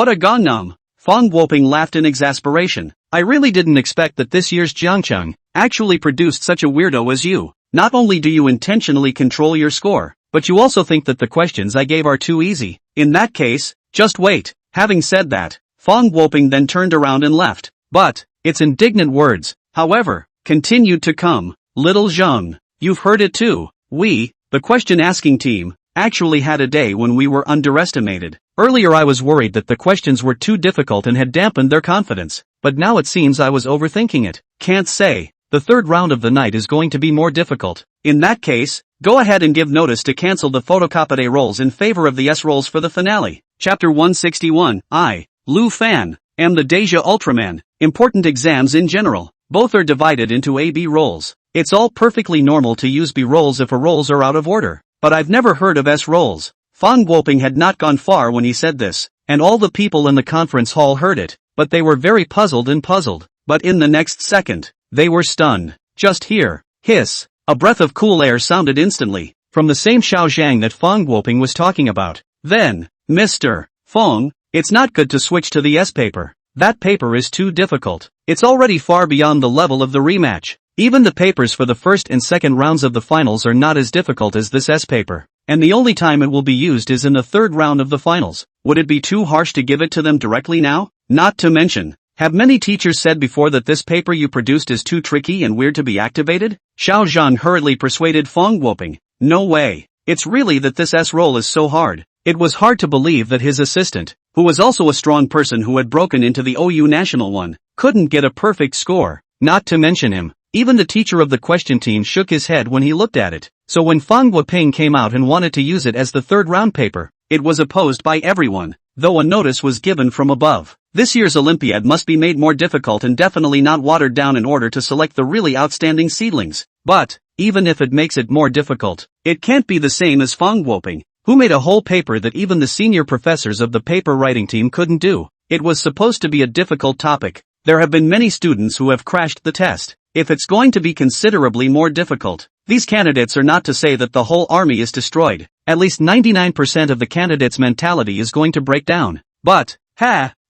[SPEAKER 1] a Gangnam! Fang Woping laughed in exasperation. I really didn't expect that this year's Jiangcheng actually produced such a weirdo as you. Not only do you intentionally control your score, but you also think that the questions I gave are too easy. In that case, just wait. Having said that, Fang Woping then turned around and left. But, its indignant words, however, continued to come. Little Zheng, you've heard it too. We, the question-asking team, actually had a day when we were underestimated. Earlier I was worried that the questions were too difficult and had dampened their confidence, but now it seems I was overthinking it. Can't say. The third round of the night is going to be more difficult. In that case, go ahead and give notice to cancel the photocopy roles in favor of the S roles for the finale. Chapter 161. I, Lu Fan, am the Deja Ultraman. Important exams in general. Both are divided into A-B roles. It's all perfectly normal to use B roles if A roles are out of order. But I've never heard of S roles. Fang Woping had not gone far when he said this, and all the people in the conference hall heard it, but they were very puzzled. But in the next second, they were stunned. Just here, hiss, a breath of cool air sounded instantly, from the same Xiaozhang that Fang Woping was talking about. Then, Mr. Feng, it's not good to switch to the S paper. That paper is too difficult. It's already far beyond the level of the rematch. Even the papers for the first and second rounds of the finals are not as difficult as this S paper, and the only time it will be used is in the third round of the finals. Would it be too harsh to give it to them directly now? Not to mention, have many teachers said before that this paper you produced is too tricky and weird to be activated? Xiao Zhan hurriedly persuaded Fang Woping. No way. It's really that this S role is so hard. It was hard to believe that his assistant, who was also a strong person who had broken into the OU national one, couldn't get a perfect score. Not to mention him. Even the teacher of the question team shook his head when he looked at it. So when Fang Woping came out and wanted to use it as the third round paper, it was opposed by everyone, though a notice was given from above. This year's Olympiad must be made more difficult and definitely not watered down in order to select the really outstanding seedlings. But, even if it makes it more difficult, it can't be the same as Fang Woping, who made a whole paper that even the senior professors of the paper writing team couldn't do. It was supposed to be a difficult topic. There have been many students who have crashed the test. If it's going to be considerably more difficult, these candidates are not to say that the whole army is destroyed. At least 99% of the candidates' mentality is going to break down. But,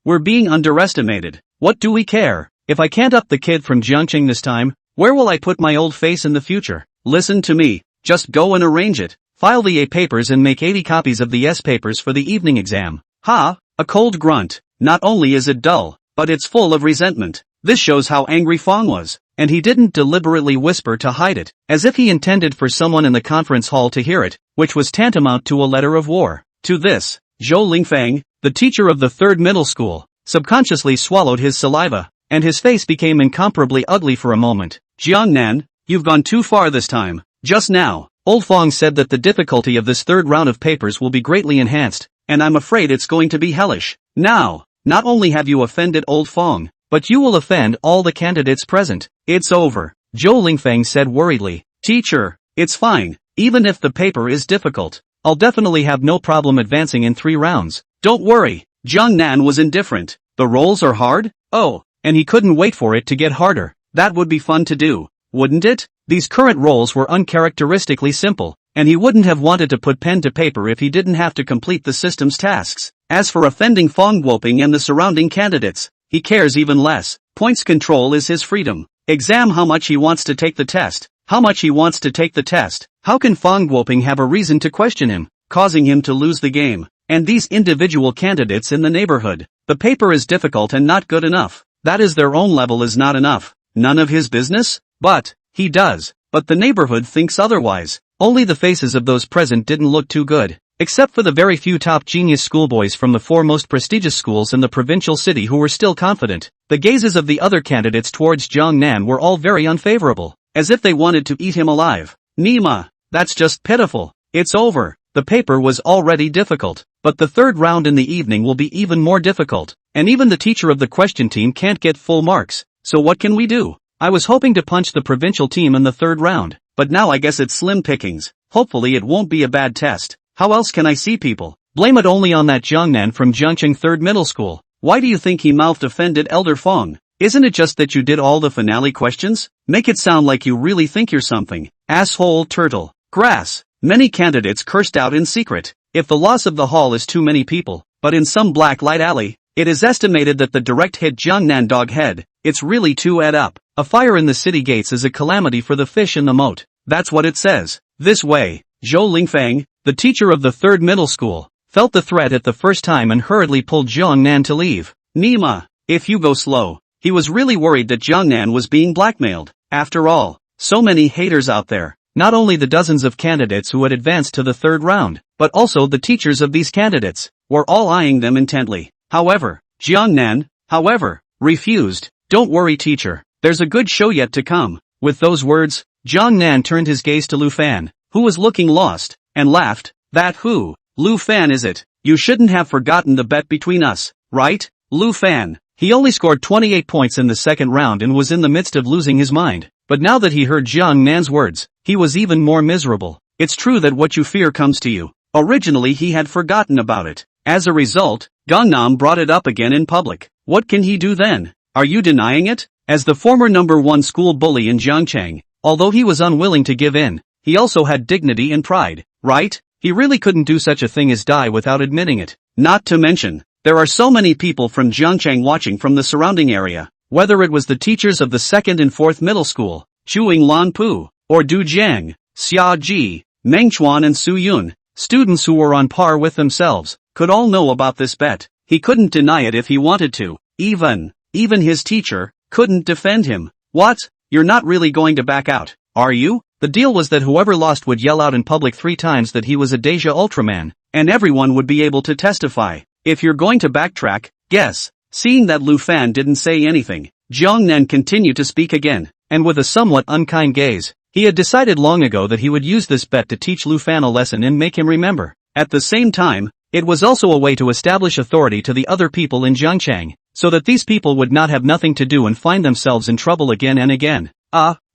[SPEAKER 1] we're being underestimated. What do we care? If I can't up the kid from Jiangqing this time, where will I put my old face in the future? Listen to me, just go and arrange it. File the A papers and make 80 copies of the S papers for the evening exam. Ha! A cold grunt. Not only is it dull, but it's full of resentment. This shows how angry Fong was, and he didn't deliberately whisper to hide it, as if he intended for someone in the conference hall to hear it, which was tantamount to a letter of war. To this, Zhou Lingfeng, the teacher of the third middle school, subconsciously swallowed his saliva, and his face became incomparably ugly for a moment. Jiangnan, you've gone too far this time. Just now, Old Fong said that the difficulty of this third round of papers will be greatly enhanced, and I'm afraid it's going to be hellish. Now, not only have you offended Old Fong, but you will offend all the candidates present. It's over, Zhou Lingfeng said worriedly. Teacher, it's fine, even if the paper is difficult. I'll definitely have no problem advancing in 3 rounds. Don't worry, Jiang Nan was indifferent. The roles are hard? Oh, and he couldn't wait for it to get harder. That would be fun to do, wouldn't it? These current roles were uncharacteristically simple, and he wouldn't have wanted to put pen to paper if he didn't have to complete the system's tasks. As for offending Fong Guoping and the surrounding candidates, he cares even less. Points control is his freedom. Exam how much he wants to take the test. How much he wants to take the test. How can Fong Guoping have a reason to question him, causing him to lose the game? And these individual candidates in the neighborhood. The paper is difficult and not good enough. That is their own level is not enough. None of his business? But, he does. But the neighborhood thinks otherwise. Only the faces of those present didn't look too good. Except for the very few top genius schoolboys from the 4 most prestigious schools in the provincial city who were still confident. The gazes of the other candidates towards Jiang Nan were all very unfavorable, as if they wanted to eat him alive. Nima, that's just pitiful. It's over. The paper was already difficult, but the third round in the evening will be even more difficult, and even the teacher of the question team can't get full marks. So what can we do? I was hoping to punch the provincial team in the third round, but now I guess it's slim pickings. Hopefully it won't be a bad test. How else can I see people? Blame it only on that Jiangnan from Jiangqing Third Middle School. Why do you think he mouthed offended Elder Fong? Isn't it just that you did all the finale questions? Make it sound like you really think you're something. Asshole turtle. Grass. Many candidates cursed out in secret. If the loss of the hall is too many people, but in some black light alley, it is estimated that the direct hit Jiangnan dog head, it's really too add up. A fire in the city gates is a calamity for the fish in the moat. That's what it says. This way, Zhou Lingfeng, the teacher of the third middle school, felt the threat at the first time and hurriedly pulled Jiang Nan to leave. Nima, if you go slow. He was really worried that Jiang Nan was being blackmailed. After all, so many haters out there. Not only the dozens of candidates who had advanced to the third round, but also the teachers of these candidates, were all eyeing them intently. However, Jiang Nan, refused. Don't worry teacher, there's a good show yet to come. With those words, Jiang Nan turned his gaze to Lu Fan, who was looking lost, and laughed. That who? Lu Fan is it? You shouldn't have forgotten the bet between us, right? Lu Fan. He only scored 28 points in the second round and was in the midst of losing his mind. But now that he heard Jiang Nan's words, he was even more miserable. It's true that what you fear comes to you. Originally he had forgotten about it. As a result, Gangnam brought it up again in public. What can he do then? Are you denying it? As the former number 1 school bully in Jiangcheng, although he was unwilling to give in, he also had dignity and pride, right? He really couldn't do such a thing as die without admitting it. Not to mention, there are so many people from Jiangcheng watching from the surrounding area. Whether it was the teachers of the 2nd and 4th middle school, Chuing Lan Pu, or Du Jiang, Xia Ji, Meng Chuan and Su Yun, students who were on par with themselves, could all know about this bet. He couldn't deny it if he wanted to. Even his teacher, couldn't defend him. What? You're not really going to back out, are you? The deal was that whoever lost would yell out in public 3 times that he was a Deja Ultraman, and everyone would be able to testify. If you're going to backtrack, guess. Seeing that Lu Fan didn't say anything, Jiang Nan continued to speak again, and with a somewhat unkind gaze. He had decided long ago that he would use this bet to teach Lu Fan a lesson and make him remember. At the same time, it was also a way to establish authority to the other people in Jiangcheng, so that these people would not have nothing to do and find themselves in trouble again and again.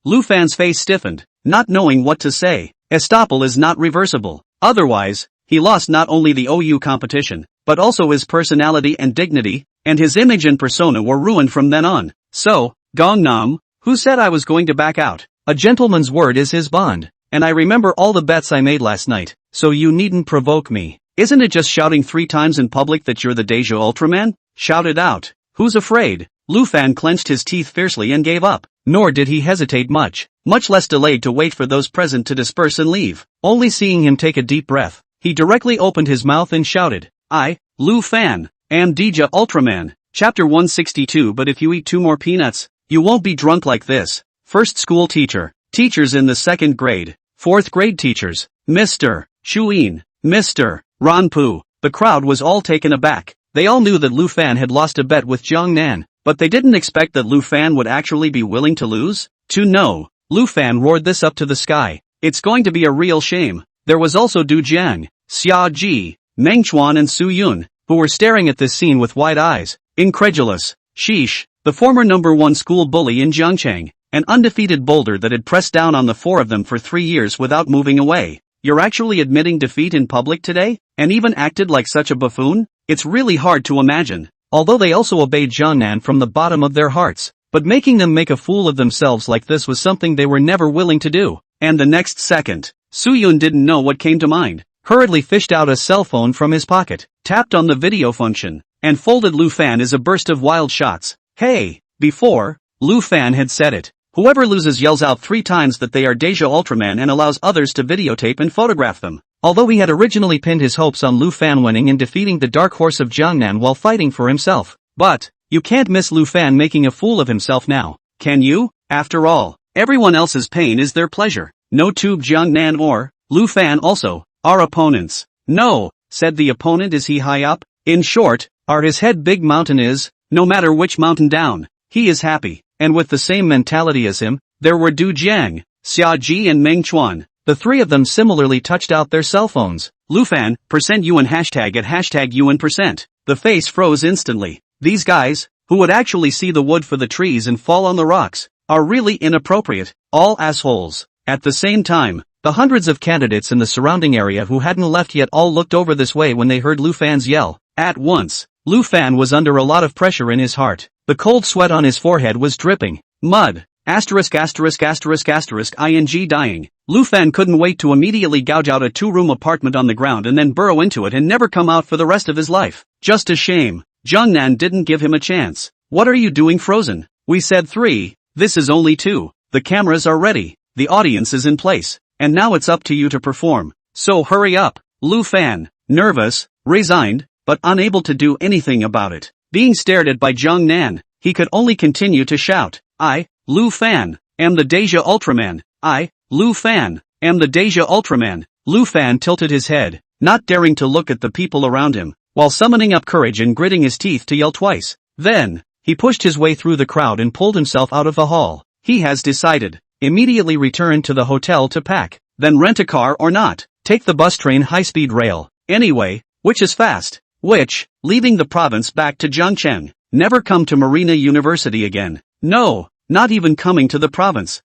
[SPEAKER 1] Lu Fan's face stiffened, not knowing what to say. Estoppel is not reversible. Otherwise, he lost not only the OU competition, but also his personality and dignity, and his image and persona were ruined from then on. So, Gangnam, who said I was going to back out? A gentleman's word is his bond, and I remember all the bets I made last night, so you needn't provoke me. Isn't it just shouting 3 times in public that you're the Deja Ultraman? Shout it out. Who's afraid? Lu Fan clenched his teeth fiercely and gave up. Nor did he hesitate much less delayed to wait for those present to disperse and leave. Only seeing him take a deep breath, he directly opened his mouth and shouted, "I, Lu Fan, am Deja Ultraman." Chapter 162. But if you eat 2 more peanuts, you won't be drunk like this. First school teacher. Teachers in the 2nd grade. 4th grade teachers. Mr. Shuin. Mr. Ranpu. The crowd was all taken aback. They all knew that Lu Fan had lost a bet with Jiangnan, but they didn't expect that Lu Fan would actually be willing to lose. No. Lu Fan roared this up to the sky. It's going to be a real shame. There was also Du Jiang, Xia Ji, Meng Chuan and Su Yun, who were staring at this scene with wide eyes, incredulous. Sheesh, the former #1 school bully in Jiangchang, an undefeated boulder that had pressed down on the 4 of them for 3 years without moving away. You're actually admitting defeat in public today? And even acted like such a buffoon? It's really hard to imagine. Although they also obeyed Jiangnan from the bottom of their hearts, but making them make a fool of themselves like this was something they were never willing to do. And the next second, Su Yun didn't know what came to mind, hurriedly fished out a cell phone from his pocket, tapped on the video function, and folded Lu Fan as a burst of wild shots. Hey! Before, Lu Fan had said it. Whoever loses yells out 3 times that they are Deja Ultraman and allows others to videotape and photograph them. Although he had originally pinned his hopes on Lu Fan winning and defeating the dark horse of Jiangnan while fighting for himself. But, you can't miss Lu Fan making a fool of himself now, can you? After all, everyone else's pain is their pleasure. No tube Jiangnan or, Lu Fan also, are opponents. No, said the opponent. Is he high up? In short, are his head big mountain is, no matter which mountain down, he is happy. And with the same mentality as him, there were Du Jiang, Xia Ji and Meng Chuan. The 3 of them similarly touched out their cell phones. Lu Fan, %UN hashtag at hashtag UN%. The face froze instantly. These guys, who would actually see the wood for the trees and fall on the rocks, are really inappropriate, all assholes. At the same time, the hundreds of candidates in the surrounding area who hadn't left yet all looked over this way when they heard Lu Fan's yell. At once, Lu Fan was under a lot of pressure in his heart. The cold sweat on his forehead was dripping. Mud. Asterisk asterisk asterisk asterisk ing dying. Lu Fan couldn't wait to immediately gouge out a 2-room apartment on the ground and then burrow into it and never come out for the rest of his life. Just a shame. Jiangnan didn't give him a chance. What are you doing frozen? We said 3. This is only 2. The cameras are ready. The audience is in place. And now it's up to you to perform. So hurry up. Lu Fan, nervous, resigned, but unable to do anything about it. Being stared at by Jiangnan, he could only continue to shout, "I, Lu Fan, am the Deja Ultraman. I, Lu Fan, am the Deja Ultraman." Lu Fan tilted his head, not daring to look at the people around him, while summoning up courage and gritting his teeth to yell twice. Then, he pushed his way through the crowd and pulled himself out of the hall. He has decided. Immediately return to the hotel to pack, then rent a car or not, take the bus train high-speed rail, anyway, which is fast, which, leaving the province back to Zhangcheng, never come to Marina University again. No, not even coming to the province,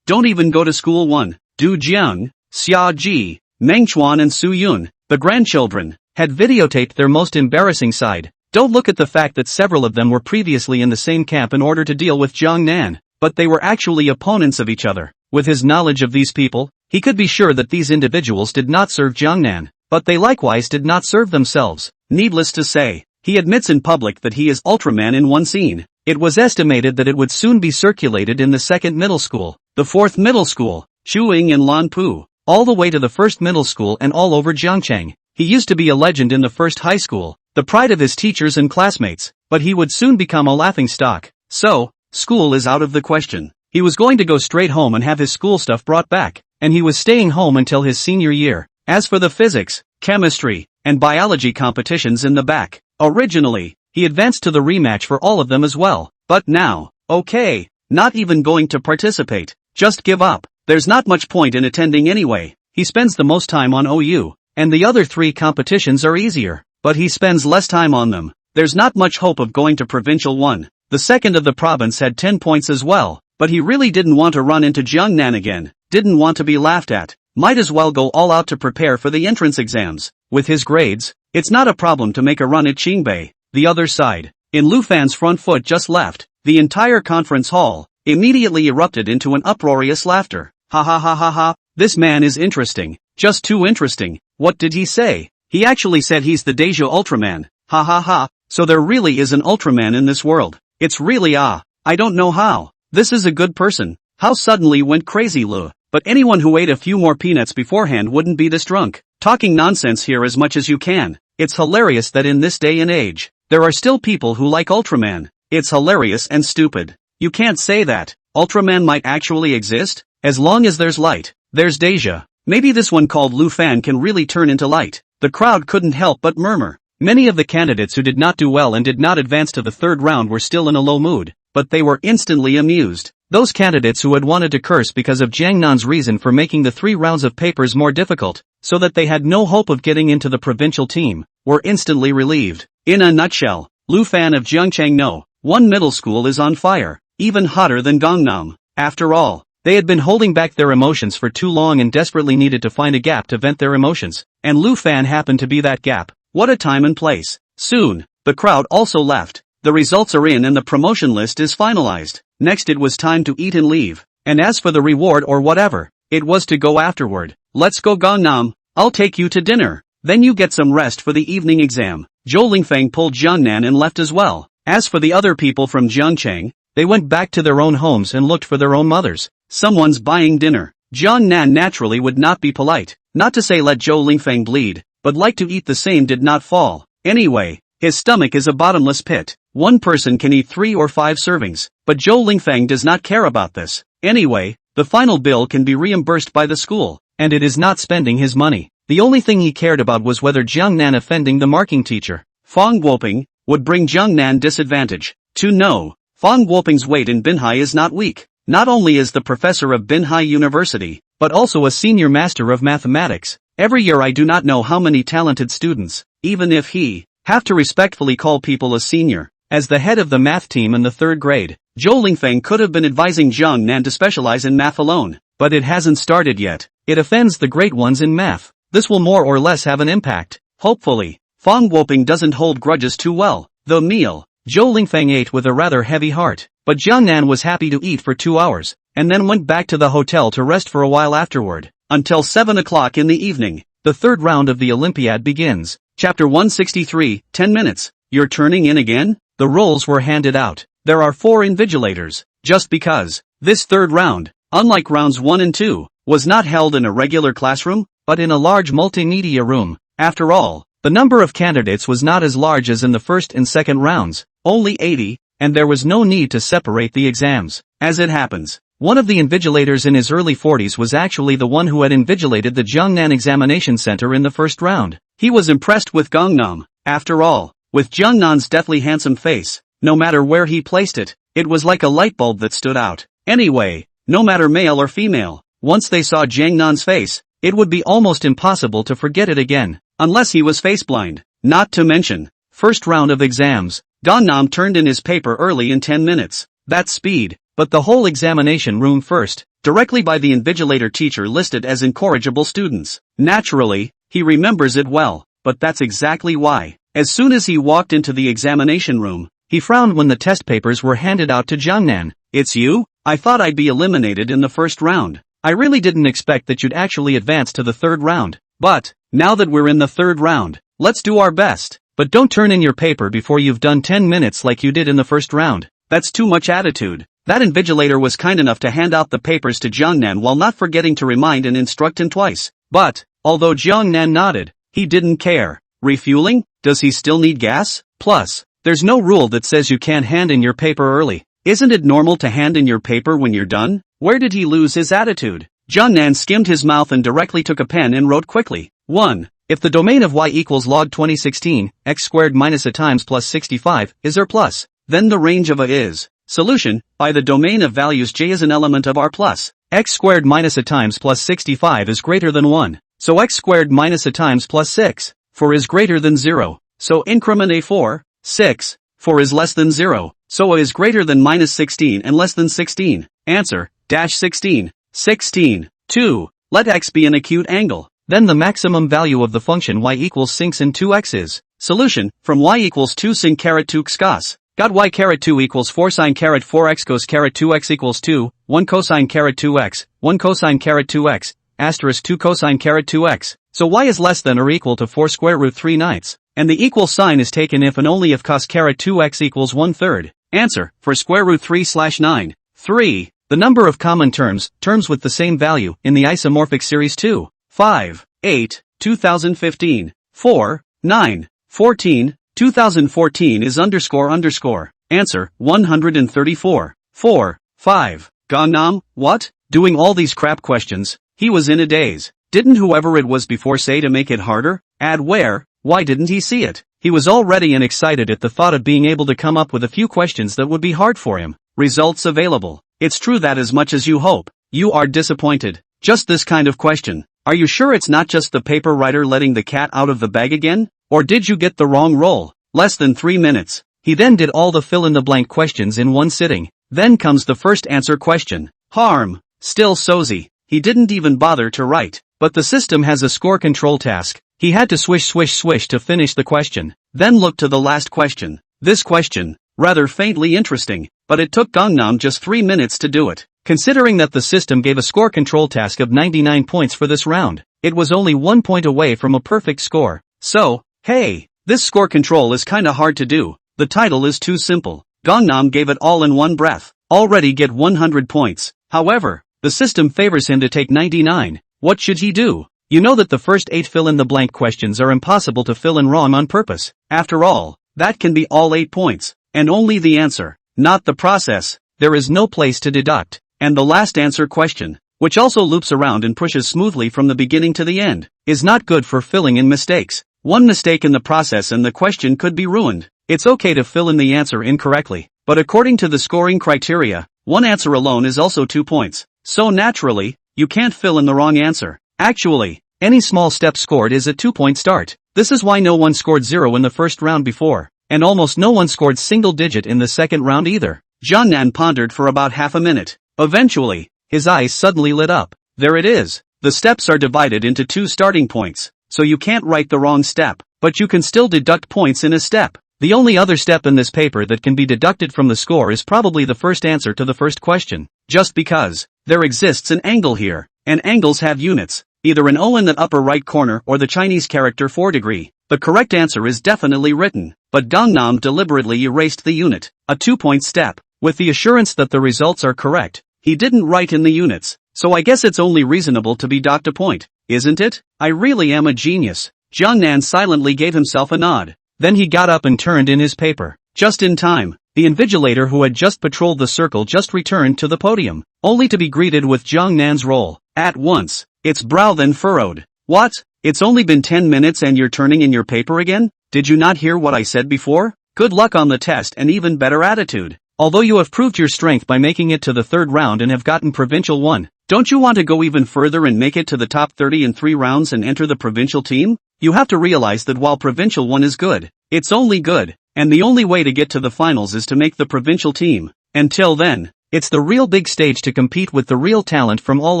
[SPEAKER 1] don't even go to school. 1. Du Jiang, Xia Ji, Meng Chuan and Su Yun, the grandchildren, had videotaped their most embarrassing side. Don't look at the fact that several of them were previously in the same camp in order to deal with Jiangnan, but they were actually opponents of each other. With his knowledge of these people, he could be sure that these individuals did not serve Jiangnan, but they likewise did not serve themselves. Needless to say, he admits in public that he is Ultraman in one scene. It was estimated that it would soon be circulated in the 2nd middle school, the 4th middle school, Shuing and Lanpu, all the way to the 1st middle school and all over Jiangcheng. He used to be a legend in the 1st high school, the pride of his teachers and classmates, but he would soon become a laughingstock. So, school is out of the question. He was going to go straight home and have his school stuff brought back, and he was staying home until his senior year. As for the physics, chemistry, and biology competitions in the back, originally, he advanced to the rematch for all of them as well, but now, okay, not even going to participate, just give up. There's not much point in attending anyway. He spends the most time on OU, and the other 3 competitions are easier, but he spends less time on them. There's not much hope of going to Provincial 1. The 2nd of the province had 10 points as well, but he really didn't want to run into Jiangnan again, didn't want to be laughed at. Might as well go all out to prepare for the entrance exams. With his grades, it's not a problem to make a run at Qingbei. The other side, in Lu Fan's front foot just left, the entire conference hall immediately erupted into an uproarious laughter. Ha ha ha ha ha, this man is interesting, just too interesting. What did he say? He actually said he's the Deja Ultraman. Ha ha ha, so there really is an Ultraman in this world. It's really I don't know how. This is a good person. How suddenly went crazy Lu. But anyone who ate a few more peanuts beforehand wouldn't be this drunk. Talking nonsense here as much as you can. It's hilarious that in this day and age, there are still people who like Ultraman. It's hilarious and stupid. You can't say that. Ultraman might actually exist? As long as there's light, there's Deja. Maybe this one called Lu Fan can really turn into light. The crowd couldn't help but murmur. Many of the candidates who did not do well and did not advance to the third round were still in a low mood, but they were instantly amused. Those candidates who had wanted to curse because of Jiang Nan's reason for making the 3 rounds of papers more difficult, so that they had no hope of getting into the provincial team, were instantly relieved. In a nutshell, Lu Fan of Jiangchang one middle school is on fire, even hotter than Gangnam. After all, they had been holding back their emotions for too long and desperately needed to find a gap to vent their emotions, and Lu Fan happened to be that gap. What a time and place. Soon, the crowd also left. The results are in and the promotion list is finalized. Next it was time to eat and leave. And as for the reward or whatever, it was to go afterward. Let's go Gangnam, I'll take you to dinner. Then you get some rest for the evening exam. Zhou Lingfeng pulled Jiangnan and left as well. As for the other people from Jiangcheng, they went back to their own homes and looked for their own mothers. Someone's buying dinner. Jiangnan naturally would not be polite, not to say let Zhou Lingfeng bleed, but like to eat the same did not fall. Anyway, his stomach is a bottomless pit. One person can eat 3 or 5 servings, but Zhou Lingfeng does not care about this. Anyway, the final bill can be reimbursed by the school, and it is not spending his money. The only thing he cared about was whether Jiangnan offending the marking teacher, Fang Guoping, would bring Jiangnan disadvantage. To know, Fang Guoping's weight in Binhai is not weak. Not only is the professor of Binhai University, but also a senior master of mathematics. Every year I do not know how many talented students, even if he, have to respectfully call people a senior. As the head of the math team in the 3rd grade, Zhou Lingfeng could have been advising Jiangnan to specialize in math alone, but it hasn't started yet. It offends the great ones in math. This will more or less have an impact. Hopefully, Fang Guoping doesn't hold grudges too well. The meal, Zhou Lingfeng ate with a rather heavy heart, but Jiangnan was happy to eat for 2 hours, and then went back to the hotel to rest for a while afterward. Until 7 o'clock in the evening, the 3rd round of the Olympiad begins. Chapter 163, 10 minutes. You're turning in again? The roles were handed out. There are 4 invigilators. Just because. This 3rd round, unlike rounds 1 and 2, was not held in a regular classroom, but in a large multimedia room. After all, the number of candidates was not as large as in the 1st and 2nd rounds, only 80, and there was no need to separate the exams. As it happens, one of the invigilators in his early 40s was actually the one who had invigilated the Jiangnan Examination Center in the 1st round. He was impressed with Gangnam. After all, with Jiangnan's deathly handsome face, no matter where he placed it, it was like a light bulb that stood out. Anyway, no matter male or female, once they saw Jiangnan's face, it would be almost impossible to forget it again, unless he was face blind. Not to mention, 1st round of exams, Gangnam turned in his paper early in 10 minutes. That's speed, but the whole examination room first, directly by the invigilator teacher listed as incorrigible students. Naturally, he remembers it well, but that's exactly why. As soon as he walked into the examination room, he frowned when the test papers were handed out to Jiangnan. It's you? I thought I'd be eliminated in the 1st round. I really didn't expect that you'd actually advance to the 3rd round. But, now that we're in the 3rd round, let's do our best. But don't turn in your paper before you've done 10 minutes like you did in the 1st round. That's too much attitude. That invigilator was kind enough to hand out the papers to Jiangnan while not forgetting to remind and instruct him twice. But, although Jiangnan nodded, he didn't care. Refueling? Does he still need gas? Plus, there's no rule that says you can't hand in your paper early. Isn't it normal to hand in your paper when you're done? Where did he lose his attitude? Jiangnan skimmed his mouth and directly took a pen and wrote quickly. 1. If the domain of y equals log 2016, x squared minus a times plus 65, is R plus, then the range of a is. Solution, by the domain of values j is an element of R plus. X squared minus a times plus 65 is greater than 1. So x squared minus a times plus 6, 4 is greater than 0. So increment a4, 6, 4 is less than 0. So a is greater than minus 16 and less than 16. Answer, dash 16. 16. 2. Let x be an acute angle. Then the maximum value of the function y equals sin sin 2x is. Solution, from y equals 2 sin caret 2 x cos. Got y caret 2 equals 4 sin caret 4x cos caret 2x equals 2, 1 cosine caret 2x, 1 cosine caret 2x, asterisk 2 cosine caret 2x. So y is less than or equal to 4 square root 3 ninths. And the equal sign is taken if and only if cos caret 2x equals 1/3. Answer, for square root 3/9. 3. The number of common terms with the same value, in the isomorphic series 2, 5, 8, 2015, 4, 9, 14, 2014 is __. Answer, 134, 4, 5. Gangnam, what? Doing all these crap questions, he was in a daze. Didn't whoever it was before say to make it harder? Add where? Why didn't he see it? He was all ready and excited at the thought of being able to come up with a few questions that would be hard for him. Results available. It's true that as much as you hope, you are disappointed. Just this kind of question. Are you sure it's not just the paper writer letting the cat out of the bag again? Or did you get the wrong role? Less than 3 minutes. He then did all the fill-in-the-blank questions in one sitting. Then comes the first answer question. Harm. Still sozy. He didn't even bother to write. But the system has a score control task. He had to swish swish swish to finish the question. Then look to the last question. This question, rather faintly interesting, but it took Gangnam just 3 minutes to do it. Considering that the system gave a score control task of 99 points for this round, it was only 1 point away from a perfect score. So, hey, this score control is kinda hard to do. The title is too simple. Gangnam gave it all in one breath. Already get 100 points. However, the system favors him to take 99. What should he do? You know that the first 8 fill-in-the-blank questions are impossible to fill in wrong on purpose. After all, that can be all 8 points. And only the answer, not the process. There is no place to deduct. And the last answer question, which also loops around and pushes smoothly from the beginning to the end, is not good for filling in mistakes. One mistake in the process and the question could be ruined. It's okay to fill in the answer incorrectly, but according to the scoring criteria, one answer alone is also 2 points. So naturally, you can't fill in the wrong answer. Actually, any small step scored is a 2-point start. This is why no one scored 0 in the first round before, and almost no one scored single digit in the second round either. Jongnan pondered for about half a minute. Eventually, his eyes suddenly lit up. There it is. The steps are divided into 2 starting points, so you can't write the wrong step, but you can still deduct points in a step. The only other step in this paper that can be deducted from the score is probably the first answer to the first question, just because there exists an angle here, and angles have units, either an O in the upper right corner or the Chinese character 4 degree. The correct answer is definitely written, but Gangnam deliberately erased the unit, a 2-point step, with the assurance that the results are correct. He didn't write in the units, so I guess it's only reasonable to be docked a point, isn't it? I really am a genius. Jongnan silently gave himself a nod. Then he got up and turned in his paper. Just in time, the invigilator who had just patrolled the circle just returned to the podium, only to be greeted with Jongnan's role. At once, its brow then furrowed. What? It's only been 10 minutes and you're turning in your paper again? Did you not hear what I said before? Good luck on the test and even better attitude. Although you have proved your strength by making it to the 3rd round and have gotten Provincial 1, don't you want to go even further and make it to the top 30 in 3 rounds and enter the Provincial team? You have to realize that while Provincial 1 is good, it's only good, and the only way to get to the finals is to make the Provincial team. Until then, it's the real big stage to compete with the real talent from all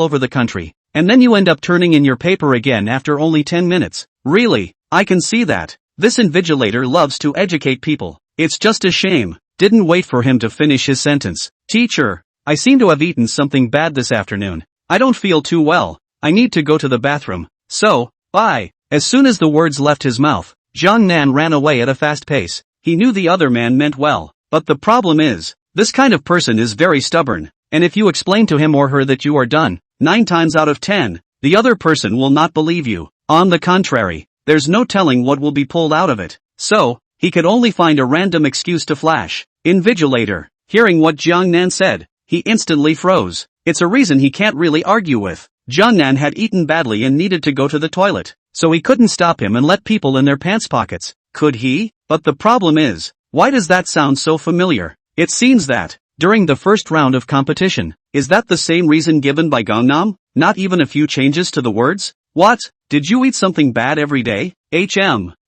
[SPEAKER 1] over the country, and then you end up turning in your paper again after only 10 minutes. Really, I can see that. This invigilator loves to educate people. It's just a shame. Didn't wait for him to finish his sentence. Teacher, I seem to have eaten something bad this afternoon. I don't feel too well. I need to go to the bathroom. So, bye. As soon as the words left his mouth, Jongnan ran away at a fast pace. He knew the other man meant well, but the problem is, this kind of person is very stubborn, and if you explain to him or her that you are done, 9 times out of 10, the other person will not believe you. On the contrary, there's no telling what will be pulled out of it. So, he could only find a random excuse to flash. Invigilator. Hearing what Jongnan said, he instantly froze. It's a reason he can't really argue with. Jongnan had eaten badly and needed to go to the toilet, so he couldn't stop him and let people in their pants pockets. Could he? But the problem is, why does that sound so familiar? It seems that, during the first round of competition, is that the same reason given by Gangnam? Not even a few changes to the words? What? Did you eat something bad every day?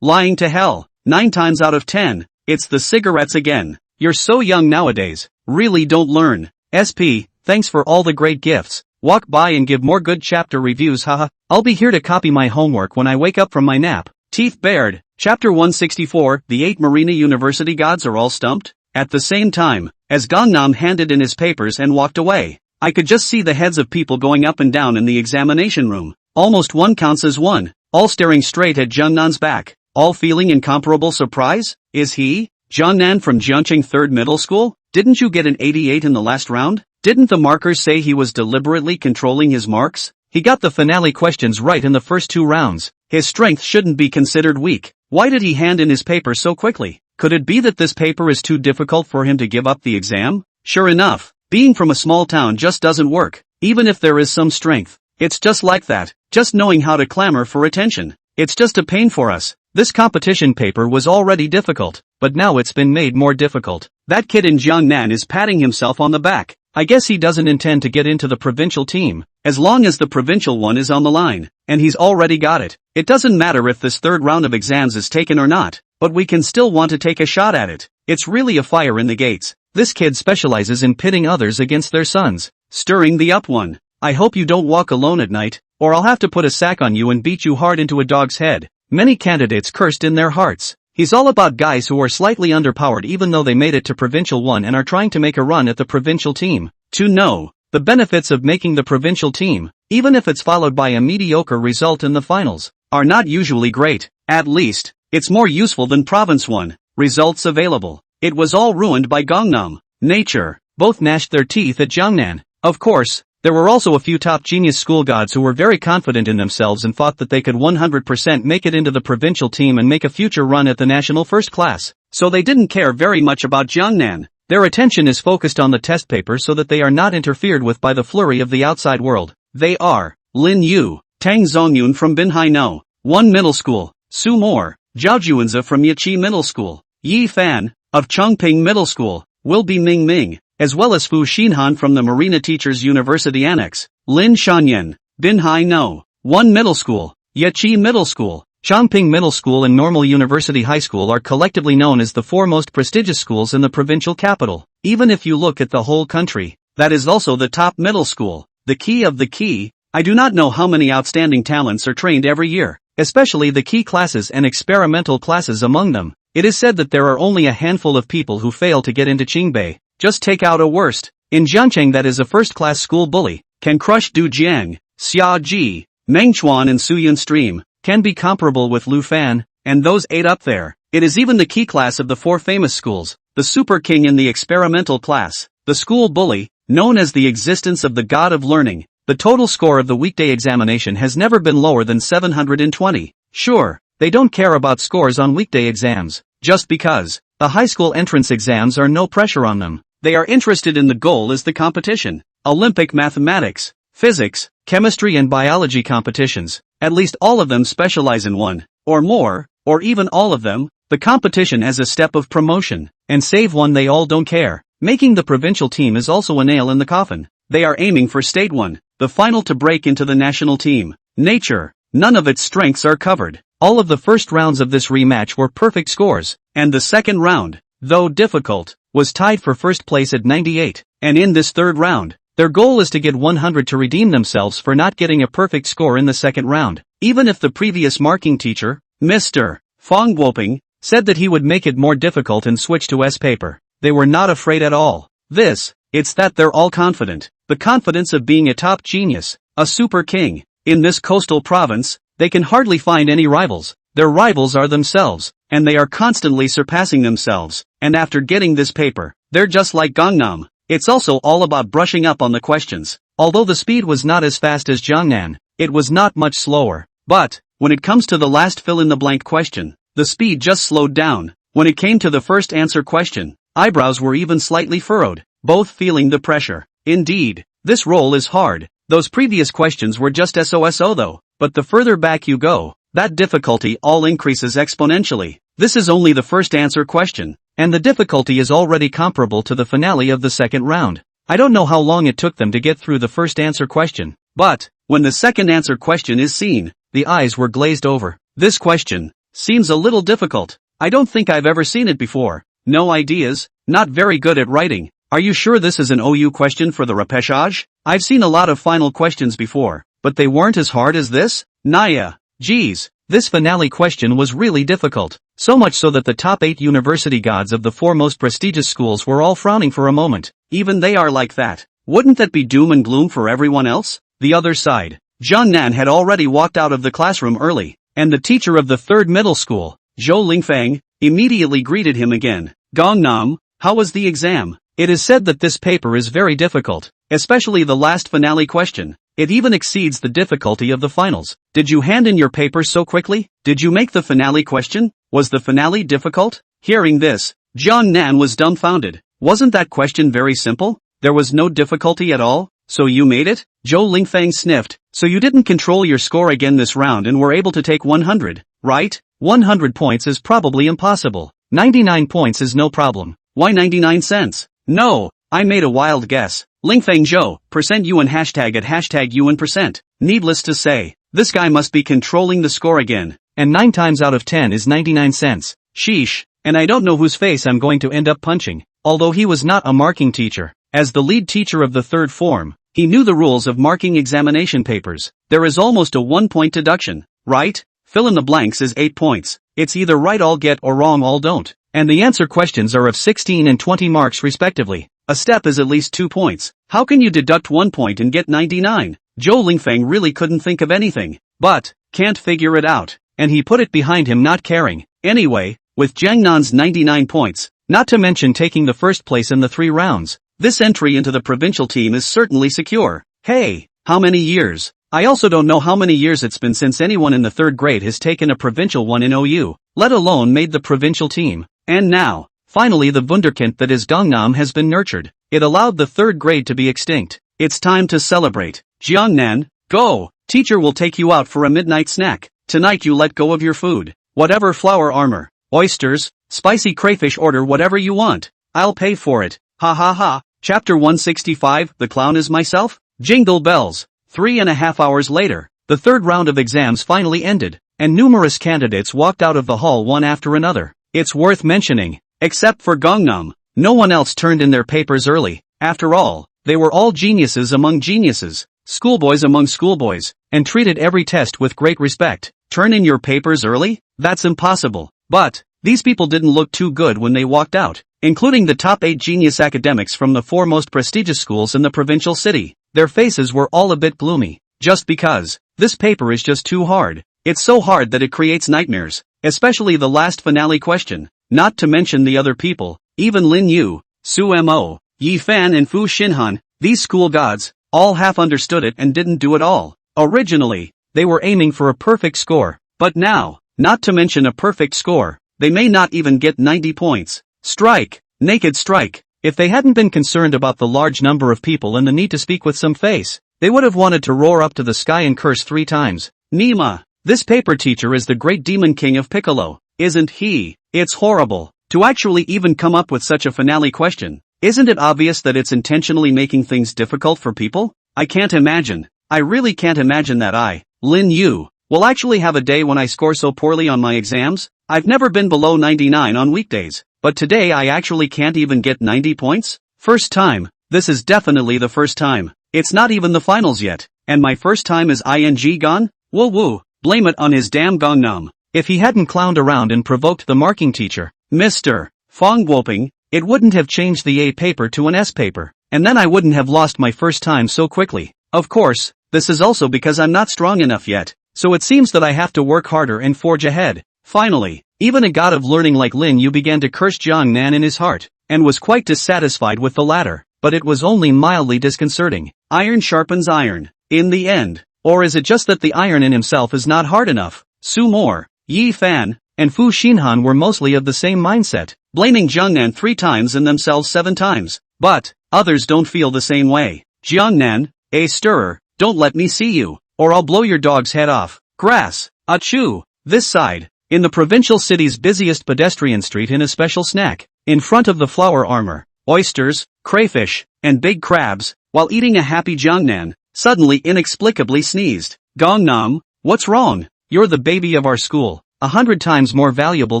[SPEAKER 1] Lying to hell. 9 times out of 10, it's the cigarettes again. You're so young nowadays, really don't learn. SP, thanks for all the great gifts. Walk by and give more good chapter reviews, haha. I'll be here to copy my homework when I wake up from my nap. Teeth bared. Chapter 164, the 8 Marina University gods are all stumped. At the same time, as Gangnam handed in his papers and walked away, I could just see the heads of people going up and down in the examination room. Almost one counts as one, all staring straight at Jongnan's back, all feeling incomparable surprise. Is he, Jongnan from Jeonchang 3rd Middle School? Didn't you get an 88 in the last round? Didn't the markers say he was deliberately controlling his marks? He got the finale questions right in the first 2 rounds. His strength shouldn't be considered weak. Why did he hand in his paper so quickly? Could it be that this paper is too difficult for him to give up the exam? Sure enough, being from a small town just doesn't work, even if there is some strength. It's just like that, just knowing how to clamor for attention. It's just a pain for us. This competition paper was already difficult, but now it's been made more difficult. That kid in Jiangnan is patting himself on the back. I guess he doesn't intend to get into the provincial team, as long as the provincial one is on the line, and he's already got it. It doesn't matter if this third round of exams is taken or not, but we can still want to take a shot at it. It's really a fire in the gates. This kid specializes in pitting others against their sons, stirring the up one. I hope you don't walk alone at night, or I'll have to put a sack on you and beat you hard into a dog's head. Many candidates cursed in their hearts. He's all about guys who are slightly underpowered even though they made it to Provincial 1 and are trying to make a run at the provincial team. To know the benefits of making the provincial team, even if it's followed by a mediocre result in the finals, are not usually great. At least, it's more useful than Province 1. Results available. It was all ruined by Gangnam. Nature. Both gnashed their teeth at Jiangnan. Of course, there were also a few top genius school gods who were very confident in themselves and thought that they could 100% make it into the provincial team and make a future run at the national first class. So they didn't care very much about Jiangnan. Their attention is focused on the test paper so that they are not interfered with by the flurry of the outside world. They are Lin Yu, Tang Zongyun from Binhai No, 1 Middle School, Su Moore, Zhao Juanzi from Yiqi Middle School, Yi Fan, of Chongping Middle School, Wilby Ming Ming, as well as Fu Xinhan from the Marina Teachers University Annex, Lin Shanyan, Binhai No, 1 Middle School, Yiqi Middle School, Chongping Middle School and Normal University High School are collectively known as the 4 most prestigious schools in the provincial capital. Even if you look at the whole country, that is also the top middle school. The key of the key. I do not know how many outstanding talents are trained every year, especially the key classes and experimental classes among them. It is said that there are only a handful of people who fail to get into Qingbei. Just take out a worst. In Jiangcheng, that is a first-class school bully, can crush Du Jiang, Xia Ji, Mengchuan and Suyun Stream, can be comparable with Lu Fan, and those 8 up there. It is even the key class of the 4 famous schools, the Super King in the experimental class, the school bully, known as the existence of the god of learning. The total score of the weekday examination has never been lower than 720. Sure, they don't care about scores on weekday exams, just because the high school entrance exams are no pressure on them. They are interested in the goal as the competition. Olympic mathematics, physics, chemistry and biology competitions, at least all of them specialize in one, or more, or even all of them. The competition as a step of promotion, and save one they all don't care. Making the provincial team is also a nail in the coffin. They are aiming for State 1, the final to break into the national team. Nature, none of its strengths are covered. All of the first rounds of this rematch were perfect scores, and the second round, though difficult, was tied for first place at 98, and in this third round, their goal is to get 100 to redeem themselves for not getting a perfect score in the second round. Even if the previous marking teacher, Mr. Fong Guoping, said that he would make it more difficult and switch to S paper, they were not afraid at all. It's that they're all confident. The confidence of being a top genius, a super king. In this coastal province, they can hardly find any rivals. Their rivals are themselves, and they are constantly surpassing themselves. And after getting this paper, they're just like Gangnam. It's also all about brushing up on the questions. Although the speed was not as fast as Jiangnan, it was not much slower. But, when it comes to the last fill-in-the-blank question, the speed just slowed down. When it came to the first answer question, eyebrows were even slightly furrowed, both feeling the pressure. Indeed, this role is hard. Those previous questions were just SOSO though, but the further back you go, that difficulty all increases exponentially. This is only the first answer question, and the difficulty is already comparable to the finale of the second round. I don't know how long it took them to get through the first answer question, but, when the second answer question is seen, the eyes were glazed over. This question seems a little difficult. I don't think I've ever seen it before. No ideas, not very good at writing. Are you sure this is an OU question for the repechage? I've seen a lot of final questions before, but they weren't as hard as this? Naya. Geez, this finale question was really difficult. So much so that the top 8 university gods of the 4 most prestigious schools were all frowning for a moment. Even they are like that. Wouldn't that be doom and gloom for everyone else? The other side. Jiangnan had already walked out of the classroom early, and the teacher of the 3rd middle school, Zhou Lingfang, immediately greeted him again. Gangnam, how was the exam? It is said that this paper is very difficult, especially the last finale question. It even exceeds the difficulty of the finals. Did you hand in your paper so quickly? Did you make the finale question? Was the finale difficult? Hearing this, Jiang Nan was dumbfounded. Wasn't that question very simple? There was no difficulty at all? So you made it? Zhou Lingfeng sniffed. So you didn't control your score again this round and were able to take 100, right? 100 points is probably impossible. 99 points is no problem. Why 99 cents? No, I made a wild guess. Lingfeng Zhou, %UN hashtag at hashtag UN %. Needless to say, this guy must be controlling the score again. And 9 times out of 10 is 99 cents. Sheesh. And I don't know whose face I'm going to end up punching. Although he was not a marking teacher. As the lead teacher of the third form, he knew the rules of marking examination papers. There is almost a 1-point deduction, right? Fill in the blanks is 8 points. It's either right all get or wrong all don't. And the answer questions are of 16 and 20 marks respectively. A step is at least 2 points. How can you deduct 1 point and get 99? Zhou Lingfeng really couldn't think of anything. But, can't figure it out. And he put it behind him not caring. Anyway, with Jiang Nan's 99 points, not to mention taking the first place in the 3 rounds, this entry into the provincial team is certainly secure. Hey, how many years? I also don't know how many years it's been since anyone in the 3rd grade has taken a provincial one in OU, let alone made the provincial team. And now, finally the wunderkind that is Gangnam has been nurtured. It allowed the 3rd grade to be extinct. It's time to celebrate. Jiangnan, go! Teacher will take you out for a midnight snack. Tonight you let go of your food. Whatever flour armor, oysters, spicy crayfish, order whatever you want. I'll pay for it. Ha ha ha. Chapter 165, The Clown is Myself? Jingle bells. 3.5 hours later, the 3rd round of exams finally ended, and numerous candidates walked out of the hall one after another. It's worth mentioning, except for Gangnam, no one else turned in their papers early. After all, they were all geniuses among geniuses, schoolboys among schoolboys, and treated every test with great respect. Turn in your papers early? That's impossible. But, these people didn't look too good when they walked out, including the top 8 genius academics from the 4 most prestigious schools in the provincial city. Their faces were all a bit gloomy, just because, this paper is just too hard. It's so hard that it creates nightmares, especially the last finale question, not to mention the other people, even Lin Yu, Su Mo, Yi Fan and Fu Xinhan, these school gods, all half understood it and didn't do it all. Originally, they were aiming for a perfect score, but now, not to mention a perfect score, they may not even get 90 points. Strike, naked strike. If they hadn't been concerned about the large number of people and the need to speak with some face, they would have wanted to roar up to the sky and curse 3 times. Nima, this paper teacher is the great demon king of Piccolo, isn't he? It's horrible. To actually even come up with such a finale question. Isn't it obvious that it's intentionally making things difficult for people? I can't imagine. I really can't imagine that I, Lin Yu, will actually have a day when I score so poorly on my exams. I've never been below 99 on weekdays. But today I actually can't even get 90 points? First time. This is definitely the first time. It's not even the finals yet. And my first time is ing gone? Woo woo. Blame it on his damn Gangnam. If he hadn't clowned around and provoked the marking teacher, Mr. Fong Guoping, it wouldn't have changed the A paper to an S paper. And then I wouldn't have lost my first time so quickly. Of course, this is also because I'm not strong enough yet. So it seems that I have to work harder and forge ahead. Finally, even a god of learning like Lin Yu began to curse Jiang Nan in his heart, and was quite dissatisfied with the latter, but it was only mildly disconcerting. Iron sharpens iron, in the end. Or is it just that the iron in himself is not hard enough? Su Mo, Yi Fan, and Fu Xinhan were mostly of the same mindset, blaming Jiang Nan 3 times and themselves 7 times. But, others don't feel the same way. Jiang Nan, a stirrer, don't let me see you, or I'll blow your dog's head off. Grass, achoo, this side. In the provincial city's busiest pedestrian street in a special snack, in front of the flour armor, oysters, crayfish, and big crabs, while eating a happy Jiangnan, suddenly inexplicably sneezed. Gangnam, what's wrong? You're the baby of our school, 100 times more valuable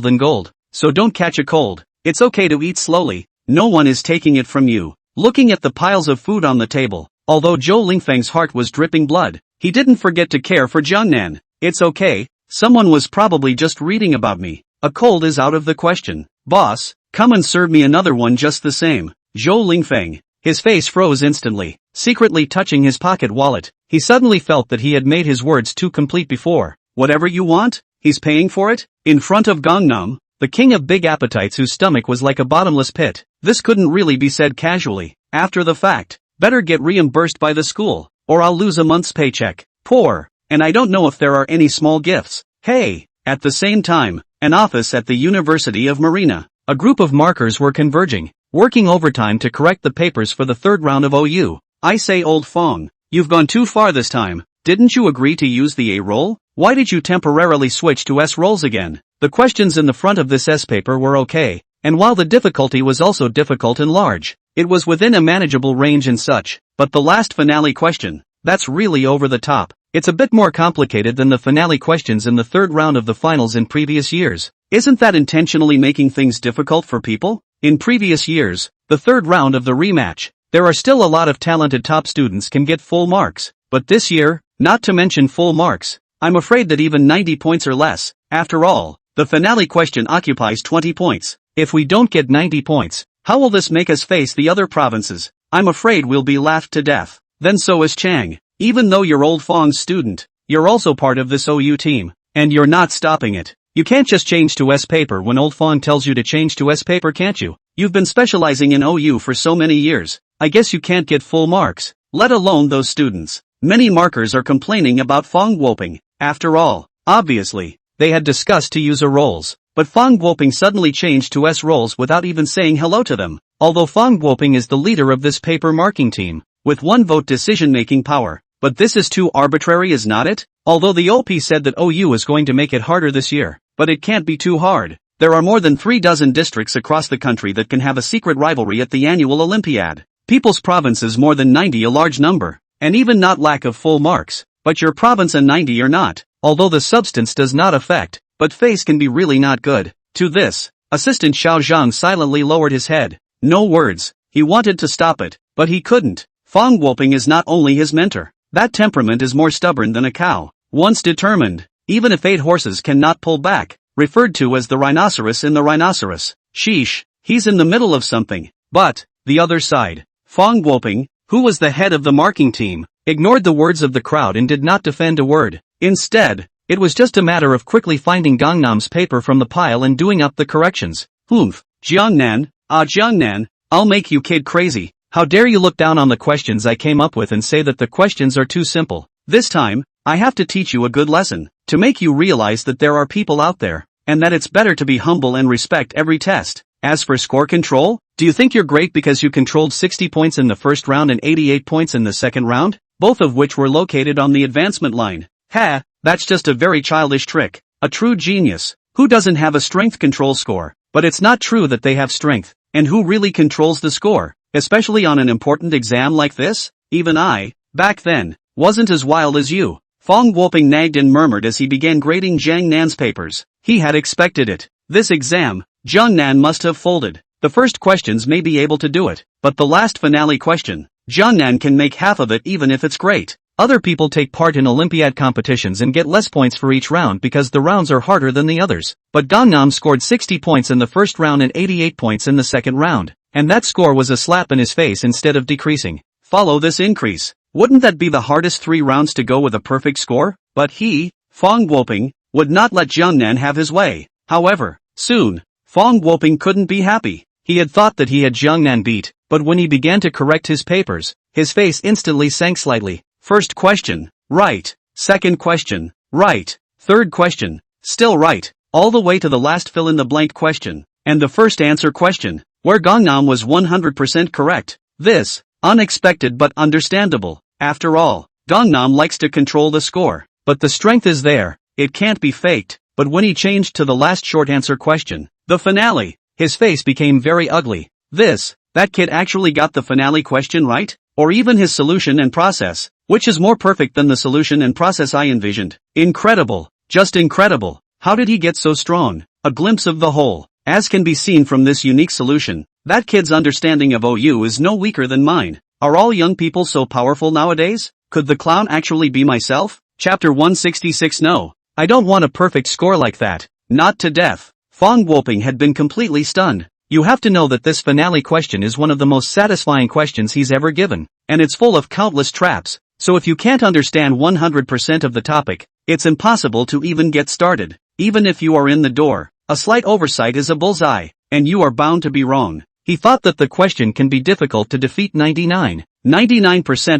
[SPEAKER 1] than gold, so don't catch a cold. It's okay to eat slowly, no one is taking it from you. Looking at the piles of food on the table, although Zhou Lingfeng's heart was dripping blood, he didn't forget to care for Jiangnan. It's okay. Someone was probably just reading about me. A cold is out of the question. Boss, come and serve me another one just the same. Zhou Lingfeng. His face froze instantly. Secretly touching his pocket wallet, he suddenly felt that he had made his words too complete before. Whatever you want? He's paying for it? In front of Gangnam? the king of big appetites whose stomach was like a bottomless pit. This couldn't really be said casually. After the fact, better get reimbursed by the school, or I'll lose a month's paycheck. Poor, and I don't know if there are any small gifts. Hey! At the same time, an office at the University of Marina. A group of markers were converging, working overtime to correct the papers for the third round of OU. I say old Fong, you've gone too far this time. Didn't you agree to use the A roll? Why did you temporarily switch to S rolls again? The questions in the front of this S paper were okay, and while the difficulty was also difficult and large, it was within a manageable range and such. But the last finale question, that's really over the top. It's a bit more complicated than the finale questions in the third round of the finals in previous years. Isn't that intentionally making things difficult for people? In previous years, the third round of the rematch, there are still a lot of talented top students can get full marks. But this year, not to mention full marks, I'm afraid that even 90 points or less. After all, the finale question occupies 20 points. If we don't get 90 points, how will this make us face the other provinces? I'm afraid we'll be laughed to death. Then so is Chang. Even though you're old Fong's student, you're also part of this OU team, and you're not stopping it. You can't just change to S paper when old Fong tells you to change to S paper, can't you? You've been specializing in OU for so many years. I guess you can't get full marks, let alone those students. Many markers are complaining about Fong Woping. After all, obviously, they had discussed to use A rolls, but Fong Woping suddenly changed to S rolls without even saying hello to them. Although Fong Woping is the leader of this paper marking team, with one vote decision-making power. But this is too arbitrary, is not it? Although the OP said that OU is going to make it harder this year, but it can't be too hard. There are more than 36 districts across the country that can have a secret rivalry at the annual Olympiad. People's provinces more than 90, a large number, and even not lack of full marks. But your province a 90 or not, although the substance does not affect, but face can be really not good. To this, Assistant Xiao Zhang silently lowered his head. No words. He wanted to stop it, but he couldn't. Fong Woping is not only his mentor. That temperament is more stubborn than a cow. Once determined, even if 8 horses cannot pull back, referred to as the rhinoceros in the rhinoceros. Sheesh, he's in the middle of something. But, the other side, Fong Woping, who was the head of the marking team, ignored the words of the crowd and did not defend a word. Instead, it was just a matter of quickly finding Gangnam's paper from the pile and doing up the corrections. Jiangnan, Jiangnan, I'll make you kid crazy. How dare you look down on the questions I came up with and say that the questions are too simple. This time, I have to teach you a good lesson, to make you realize that there are people out there, and that it's better to be humble and respect every test. As for score control, do you think you're great because you controlled 60 points in the first round and 88 points in the second round? Both of which were located on the advancement line. Ha, that's just a very childish trick. A true genius. Who doesn't have a strength control score? But it's not true that they have strength. And who really controls the score? Especially on an important exam like this? Even I, back then, wasn't as wild as you. Fong Woping nagged and murmured as he began grading Jiang Nan's papers. He had expected it. This exam, Jiang Nan must have folded. The first questions may be able to do it, but the last finale question, Jiang Nan can make half of it even if it's great. Other people take part in Olympiad competitions and get less points for each round because the rounds are harder than the others. But Gangnam scored 60 points in the first round and 88 points in the second round. And that score was a slap in his face instead of decreasing. Follow this increase. Wouldn't that be the hardest 3 rounds to go with a perfect score? But he, Fong Woping, would not let Jiangnan have his way. However, soon, Fong Woping couldn't be happy. He had thought that he had Jiangnan beat, but when he began to correct his papers, his face instantly sank slightly. First question, right. Second question, right. Third question, still right. All the way to the last fill-in-the-blank question, and the first answer question, where Gangnam was 100% correct. This, unexpected but understandable. After all, Gangnam likes to control the score. But the strength is there, it can't be faked. But when he changed to the last short answer question, the finale, his face became very ugly. That kid actually got the finale question right? Or even his solution and process, which is more perfect than the solution and process I envisioned. Incredible, just incredible. How did he get so strong? A glimpse of the whole. As can be seen from this unique solution, that kid's understanding of OU is no weaker than mine. Are all young people so powerful nowadays? Could the clown actually be myself? Chapter 166. No, I don't want a perfect score like that. Not to death. Fong Woping had been completely stunned. You have to know that this finale question is one of the most satisfying questions he's ever given, and it's full of countless traps, so if you can't understand 100% of the topic, it's impossible to even get started. Even if you are in the door, a slight oversight is a bullseye, and you are bound to be wrong. He thought that the question can be difficult to defeat 99%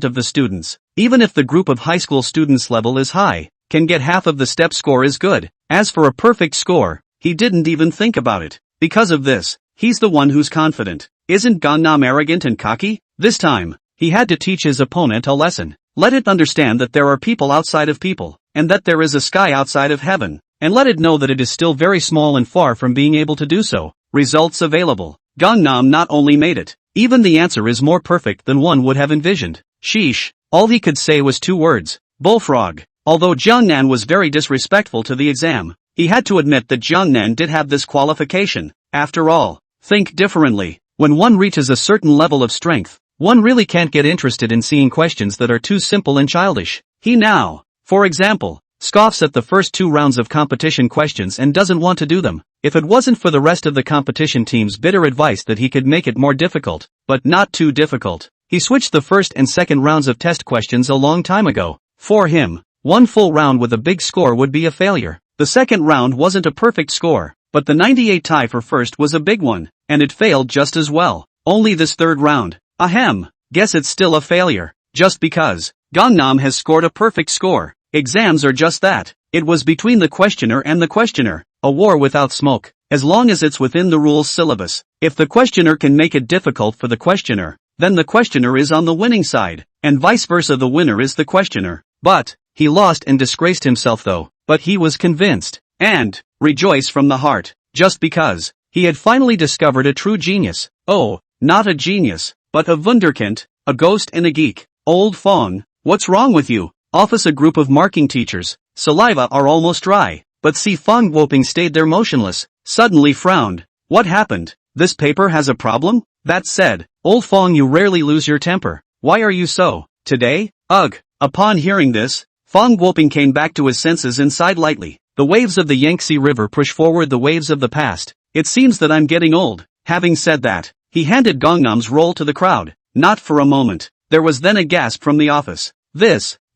[SPEAKER 1] of the students. Even if the group of high school students level is high, can get half of the step score is good. As for a perfect score, he didn't even think about it. Because of this, he's the one who's confident. Isn't Gangnam arrogant and cocky? This time, he had to teach his opponent a lesson. Let it understand that there are people outside of people, and that there is a sky outside of heaven, and let it know that it is still very small and far from being able to do so. Results available. Gangnam not only made it, even the answer is more perfect than one would have envisioned. Sheesh. All he could say was 2 words. Bullfrog. Although Jiangnan was very disrespectful to the exam, he had to admit that Jiangnan did have this qualification. After all, think differently. When one reaches a certain level of strength, one really can't get interested in seeing questions that are too simple and childish. He now, for example, scoffs at the first 2 rounds of competition questions and doesn't want to do them. If it wasn't for the rest of the competition team's bitter advice that he could make it more difficult, but not too difficult, he switched the first and second rounds of test questions a long time ago. For him, one full round with a big score would be a failure. The second round wasn't a perfect score, but the 98 tie for first was a big one, and it failed just as well. Only this third round. Ahem, guess it's still a failure. Just because Gangnam has scored a perfect score. Exams are just that. It was between the questioner and the questioner, a war without smoke, as long as it's within the rules syllabus. If the questioner can make it difficult for the questioner, then the questioner is on the winning side, and vice versa, the winner is the questioner. But he lost and disgraced himself though, but he was convinced, and rejoice from the heart, just because he had finally discovered a true genius. Oh, not a genius, but a wunderkind, a ghost and a geek. Old Fong, what's wrong with you? Office. A group of marking teachers, saliva are almost dry, but see Fong Woping stayed there motionless, suddenly frowned. What happened? This paper has a problem? That said, Old Fong, you rarely lose your temper. Why are you so, today? Ugh. Upon hearing this, Fong Woping came back to his senses and sighed lightly. The waves of the Yangtze River push forward the waves of the past. It seems that I'm getting old. Having said that, he handed Gangnam's roll to the crowd. Not for a moment. There was then a gasp from the office.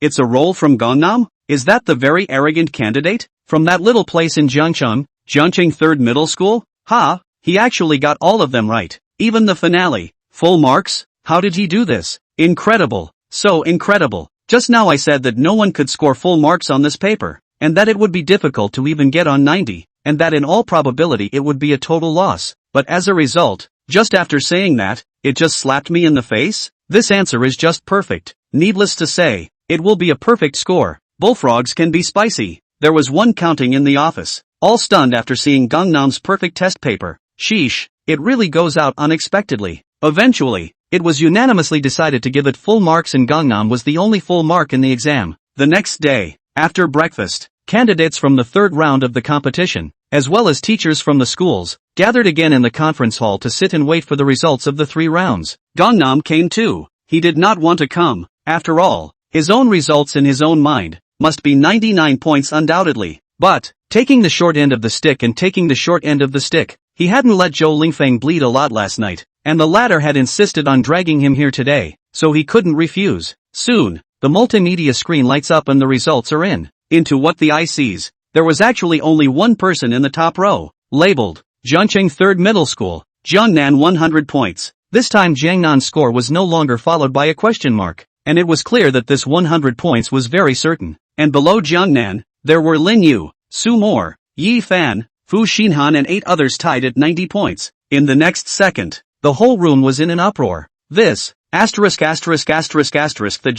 [SPEAKER 1] It's a roll from Gangnam? Is that the very arrogant candidate? From that little place in Jiangcheng 3rd Middle School? Ha! He actually got all of them right. Even the finale. Full marks? How did he do this? Incredible. So incredible. Just now I said that no one could score full marks on this paper, and that it would be difficult to even get on 90, and that in all probability it would be a total loss. But as a result, just after saying that, it just slapped me in the face? This answer is just perfect. Needless to say, it will be a perfect score. Bullfrogs can be spicy. There was one counting in the office, all stunned after seeing Gangnam's perfect test paper. Sheesh, it really goes out unexpectedly. Eventually, it was unanimously decided to give it full marks, and Gangnam was the only full mark in the exam. The next day, after breakfast, candidates from the 3rd round of the competition, as well as teachers from the schools, gathered again in the conference hall to sit and wait for the results of the 3 rounds. Gangnam came too. He did not want to come. After all, his own results in his own mind must be 99 points undoubtedly. But, taking the short end of the stick and taking the short end of the stick, he hadn't let Zhou Lingfeng bleed a lot last night, and the latter had insisted on dragging him here today, so he couldn't refuse. Soon, the multimedia screen lights up and the results are in. Into what the eye sees, there was actually only one person in the top row, labeled, Jiangcheng 3rd Middle School, Jiangnan 100 points. This time Jiangnan's score was no longer followed by a question mark, and it was clear that this 100 points was very certain. And below Jiangnan, there were Lin Yu, Su Mo, Yi Fan, Fu Xinhan and 8 others tied at 90 points. In the next second, the whole room was in an uproar. This, the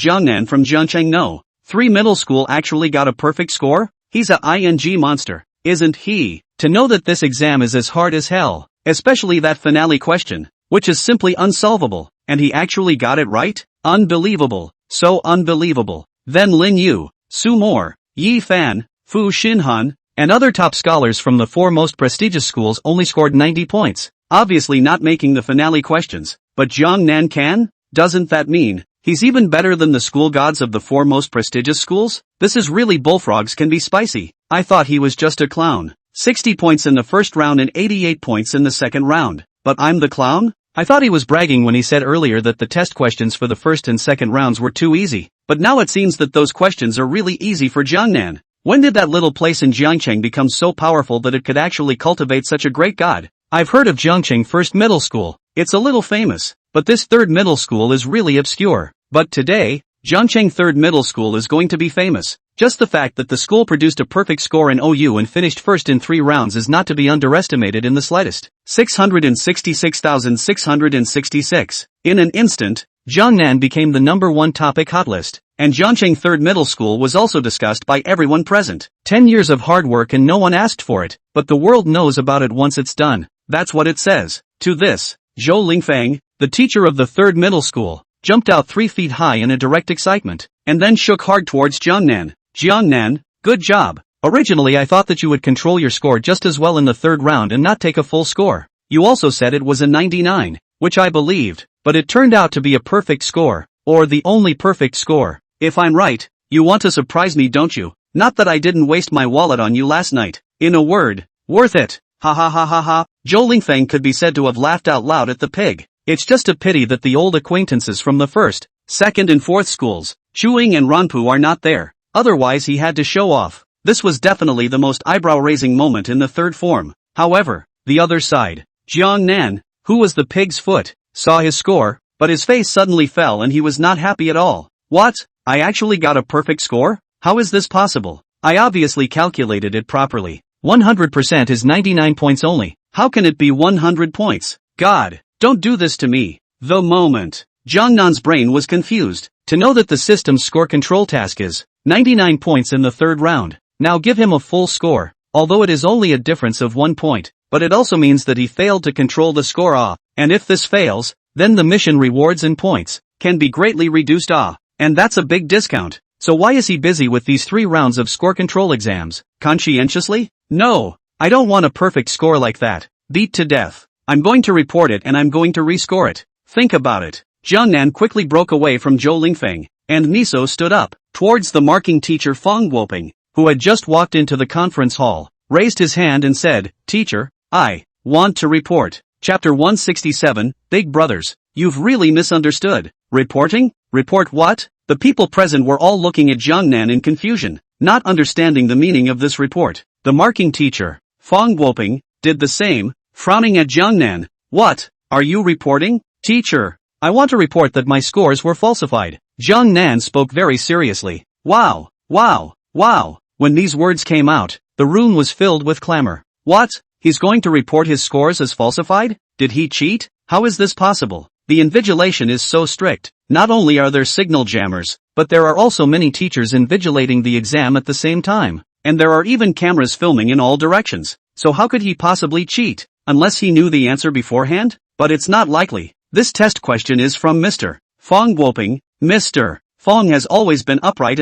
[SPEAKER 1] Jiangnan from Jiangcheng No. 3 Middle School actually got a perfect score? He's a ing monster, isn't he? To know that this exam is as hard as hell, especially that finale question, which is simply unsolvable, and he actually got it right? Unbelievable, so unbelievable. Then Lin Yu, Su Mo, Yi Fan, Fu Xinhan, and other top scholars from the 4 most prestigious schools only scored 90 points, obviously not making the finale questions. But Jiangnan can? Doesn't that mean he's even better than the school gods of the 4 most prestigious schools? This is really bullfrogs can be spicy. I thought he was just a clown. 60 points in the first round and 88 points in the second round. But I'm the clown? I thought he was bragging when he said earlier that the test questions for the first and second rounds were too easy. But now it seems that those questions are really easy for Jiangnan. When did that little place in Jiangcheng become so powerful that it could actually cultivate such a great god? I've heard of Jiangcheng First Middle School. It's a little famous, but this third middle school is really obscure. But today, Jiangcheng Third Middle School is going to be famous. Just the fact that the school produced a perfect score in OU and finished first in 3 rounds is not to be underestimated in the slightest. 666,666. In an instant, Jiangnan became the #1 topic hot list, and Jiangcheng Third Middle School was also discussed by everyone present. 10 years of hard work and no one asked for it, but the world knows about it once it's done. That's what it says. To this, Zhou Lingfeng, the teacher of the third middle school, jumped out 3 feet high in a direct excitement, and then shook hard towards Jiangnan. Jiangnan, good job. Originally I thought that you would control your score just as well in the third round and not take a full score. You also said it was a 99, which I believed, but it turned out to be a perfect score, or the only perfect score. If I'm right, you want to surprise me, don't you? Not that I didn't waste my wallet on you last night. In a word, worth it. Ha ha ha ha ha. Zhou Lingfeng could be said to have laughed out loud at the pig. It's just a pity that the old acquaintances from the first, second and fourth schools, Chuing and Ranpu, are not there. Otherwise he had to show off. This was definitely the most eyebrow-raising moment in the third form. However, the other side, Jiangnan, who was the pig's foot, saw his score, but his face suddenly fell and he was not happy at all. What? I actually got a perfect score? How is this possible? I obviously calculated it properly. 100% is 99 points only. How can it be 100 points? God, don't do this to me. The moment. Jiangnan's brain was confused. To know that the system's score control task is 99 points in the third round. Now give him a full score, although it is only a difference of 1 point, but it also means that he failed to control the score and if this fails, then the mission rewards and points can be greatly reduced and that's a big discount. So why is he busy with these 3 rounds of score control exams? Conscientiously? No, I don't want a perfect score like that. Beat to death. I'm going to report it and I'm going to rescore it. Think about it. Jiangnan quickly broke away from Zhou Lingfeng, and Miso stood up towards the marking teacher Fang Guoping, who had just walked into the conference hall, raised his hand and said, "Teacher, I want to report." Chapter 167, Big Brothers. You've really misunderstood. Reporting? Report what? The people present were all looking at Jiangnan in confusion, not understanding the meaning of this report. The marking teacher, Fang Guoping, did the same, frowning at Jiangnan. What? Are you reporting? Teacher, I want to report that my scores were falsified. Jiangnan spoke very seriously. Wow, wow, wow. When these words came out, the room was filled with clamor. What? He's going to report his scores as falsified? Did he cheat? How is this possible? The invigilation is so strict. Not only are there signal jammers, but there are also many teachers invigilating the exam at the same time. And there are even cameras filming in all directions. So how could he possibly cheat? Unless he knew the answer beforehand? But it's not likely. This test question is from Mr. Fang Guoping. Mr. Fang has always been upright,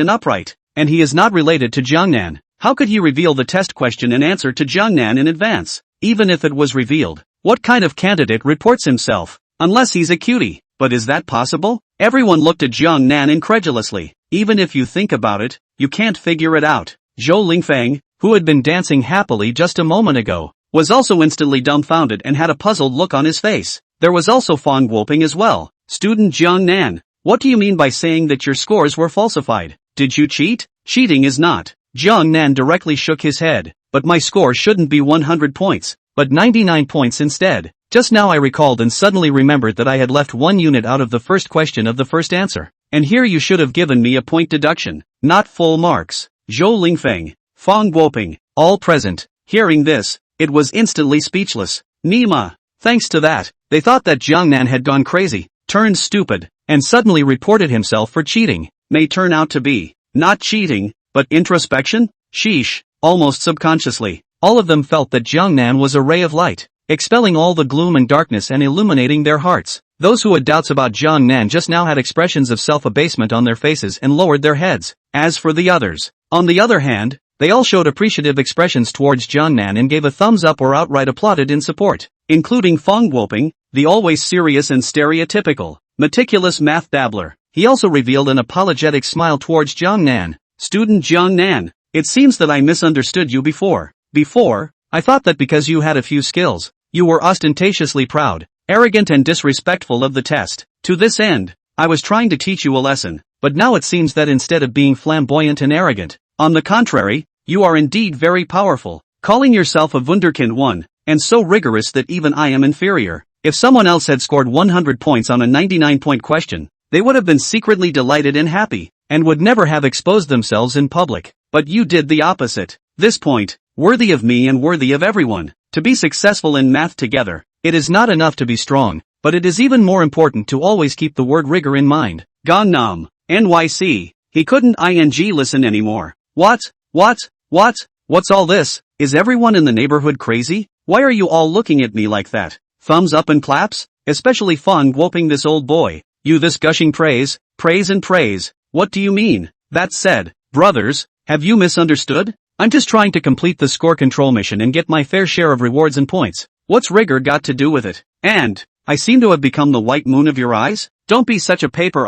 [SPEAKER 1] and he is not related to Jiangnan. How could he reveal the test question and answer to Jiangnan in advance? Even if it was revealed, what kind of candidate reports himself? Unless he's a cutie. But is that possible? Everyone looked at Jiangnan incredulously. Even if you think about it, you can't figure it out. Zhou Lingfeng, who had been dancing happily just a moment ago, was also instantly dumbfounded and had a puzzled look on his face. There was also Fang Guoping as well. Student Jiangnan, what do you mean by saying that your scores were falsified? Did you cheat? Cheating is not. Jiangnan directly shook his head. But my score shouldn't be 100 points, but 99 points instead. Just now I recalled and suddenly remembered that I had left 1 unit out of the first question of the first answer. And here you should have given me a point deduction, not full marks. Zhou Lingfeng, Fang Guoping, all present. Hearing this, it was instantly speechless. Nima. Thanks to that, they thought that Jiangnan had gone crazy, turned stupid, and suddenly reported himself for cheating. May turn out to be, not cheating, but introspection? Sheesh. Almost subconsciously, all of them felt that Jiangnan was a ray of light, expelling all the gloom and darkness and illuminating their hearts. Those who had doubts about Jiangnan just now had expressions of self-abasement on their faces and lowered their heads. As for the others, on the other hand, they all showed appreciative expressions towards Jiangnan and gave a thumbs up or outright applauded in support, including Fang Guoping, the always serious and stereotypical, meticulous math dabbler. He also revealed an apologetic smile towards Jiangnan. Student Jiangnan, it seems that I misunderstood you before. Before, I thought that because you had a few skills, you were ostentatiously proud, arrogant and disrespectful of the test. To this end, I was trying to teach you a lesson, but now it seems that instead of being flamboyant and arrogant, on the contrary, you are indeed very powerful, calling yourself a Wunderkind 1, and so rigorous that even I am inferior. If someone else had scored 100 points on a 99-point question, they would have been secretly delighted and happy, and would never have exposed themselves in public. But you did the opposite. This point, worthy of me and worthy of everyone. To be successful in math together, it is not enough to be strong, but it is even more important to always keep the word rigor in mind. Gangnam, NYC. He couldn't listen anymore. What's all this? Is everyone in the neighborhood crazy? Why are you all looking at me like that? Thumbs up and claps? Especially Fong whooping this old boy. You this gushing praise and praise. What do you mean? That said, brothers, have you misunderstood? I'm just trying to complete the score control mission and get my fair share of rewards and points. What's rigor got to do with it? And, I seem to have become the white moon of your eyes? Don't be such a paper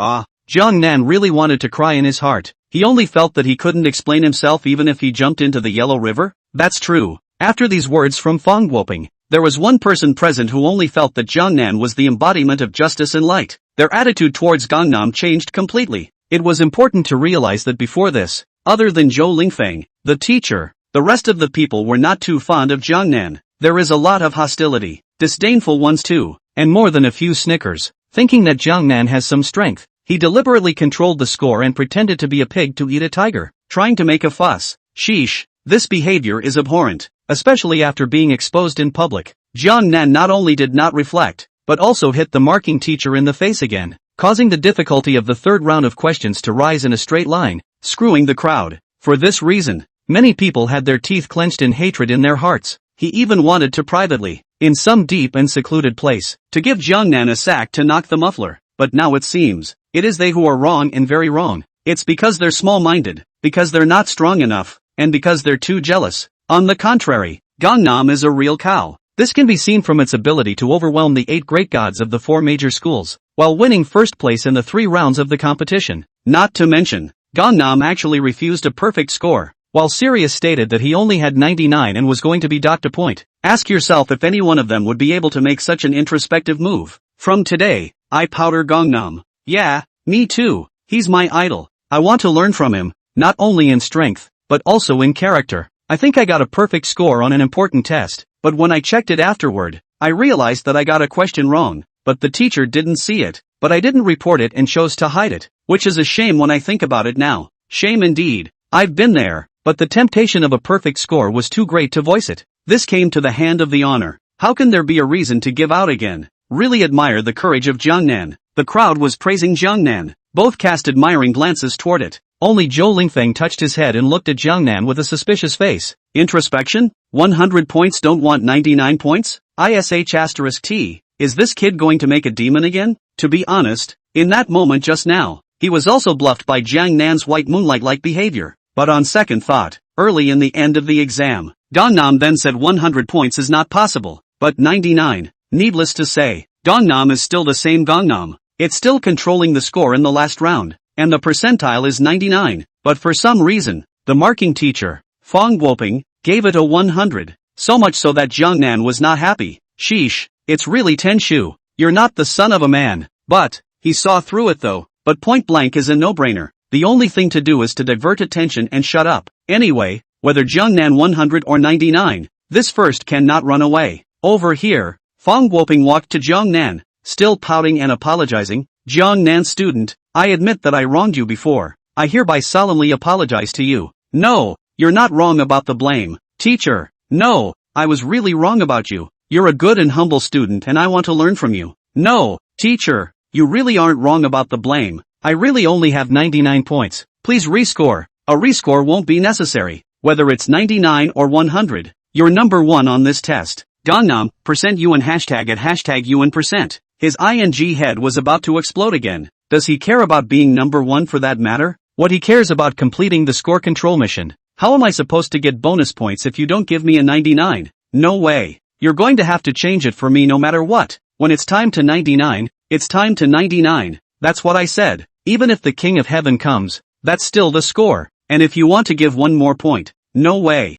[SPEAKER 1] Jiangnan really wanted to cry in his heart. He only felt that he couldn't explain himself even if he jumped into the Yellow River. That's true. After these words from Fong Woping, there was one person present who only felt that Jiangnan was the embodiment of justice and light. Their attitude towards Gangnam changed completely. It was important to realize that before this, other than Zhou Lingfeng, the teacher, the rest of the people were not too fond of Jiangnan. There is a lot of hostility, disdainful ones too, and more than a few snickers. Thinking that Jiangnan has some strength, he deliberately controlled the score and pretended to be a pig to eat a tiger, trying to make a fuss. Sheesh, this behavior is abhorrent, especially after being exposed in public. Jiangnan not only did not reflect, but also hit the marking teacher in the face again, causing the difficulty of the third round of questions to rise in a straight line, screwing the crowd. For this reason, many people had their teeth clenched in hatred in their hearts. He even wanted to privately, in some deep and secluded place, to give Jiangnan a sack to knock the muffler. But now it seems, it is they who are wrong and very wrong. It's because they're small-minded, because they're not strong enough, and because they're too jealous. On the contrary, Gangnam is a real cow. This can be seen from its ability to overwhelm the 8 great gods of the 4 major schools, while winning first place in the 3 rounds of the competition. Not to mention, Gangnam actually refused a perfect score, while Sirius stated that he only had 99 and was going to be docked a point. Ask yourself if any one of them would be able to make such an introspective move. From today, I powder Gangnam. Yeah, me too. He's my idol. I want to learn from him, not only in strength, but also in character. I think I got a perfect score on an important test, but when I checked it afterward, I realized that I got a question wrong, but the teacher didn't see it, but I didn't report it and chose to hide it, which is a shame when I think about it now. Shame indeed. I've been there, but the temptation of a perfect score was too great to voice it. This came to the hand of the honor. How can there be a reason to give out again? Really admire the courage of Jiangnan. The crowd was praising Jiangnan. Both cast admiring glances toward it. Only Zhou Lingfeng touched his head and looked at Jiangnan with a suspicious face. Introspection? 100 points don't want 99 points? ISH*T. Is this kid going to make a demon again? To be honest, in that moment just now, he was also bluffed by Jiangnan's white moonlight-like behavior. But on second thought, early in the end of the exam, Gangnam then said 100 points is not possible, but 99. Needless to say, Gangnam is still the same Gangnam. It's still controlling the score in the last round, and the percentile is 99, but for some reason, the marking teacher, Fong Woping, gave it a 100, so much so that Jiangnan was not happy. Sheesh, it's really Tenshu. You're not the son of a man. But, he saw through it though, but point blank is a no-brainer. The only thing to do is to divert attention and shut up. Anyway, whether Jiangnan 100 or 99, this first cannot run away. Over here, Fong Woping walked to Jiangnan, still pouting and apologizing. Jiangnan student, I admit that I wronged you before. I hereby solemnly apologize to you. No, you're not wrong about the blame. Teacher, no, I was really wrong about you. You're a good and humble student and I want to learn from you. No, teacher, you really aren't wrong about the blame. I really only have 99 points. Please rescore. A rescore won't be necessary. Whether it's 99 or 100, you're number 1 on this test. Gangnam, %UN #@ UN%. His ing head was about to explode again. Does he care about being number 1 for that matter? What he cares about completing the score control mission. How am I supposed to get bonus points if you don't give me a 99? No way. You're going to have to change it for me no matter what. When it's time to 99, it's time to 99. That's what I said. Even if the King of Heaven comes, that's still the score. And if you want to give one more point, no way.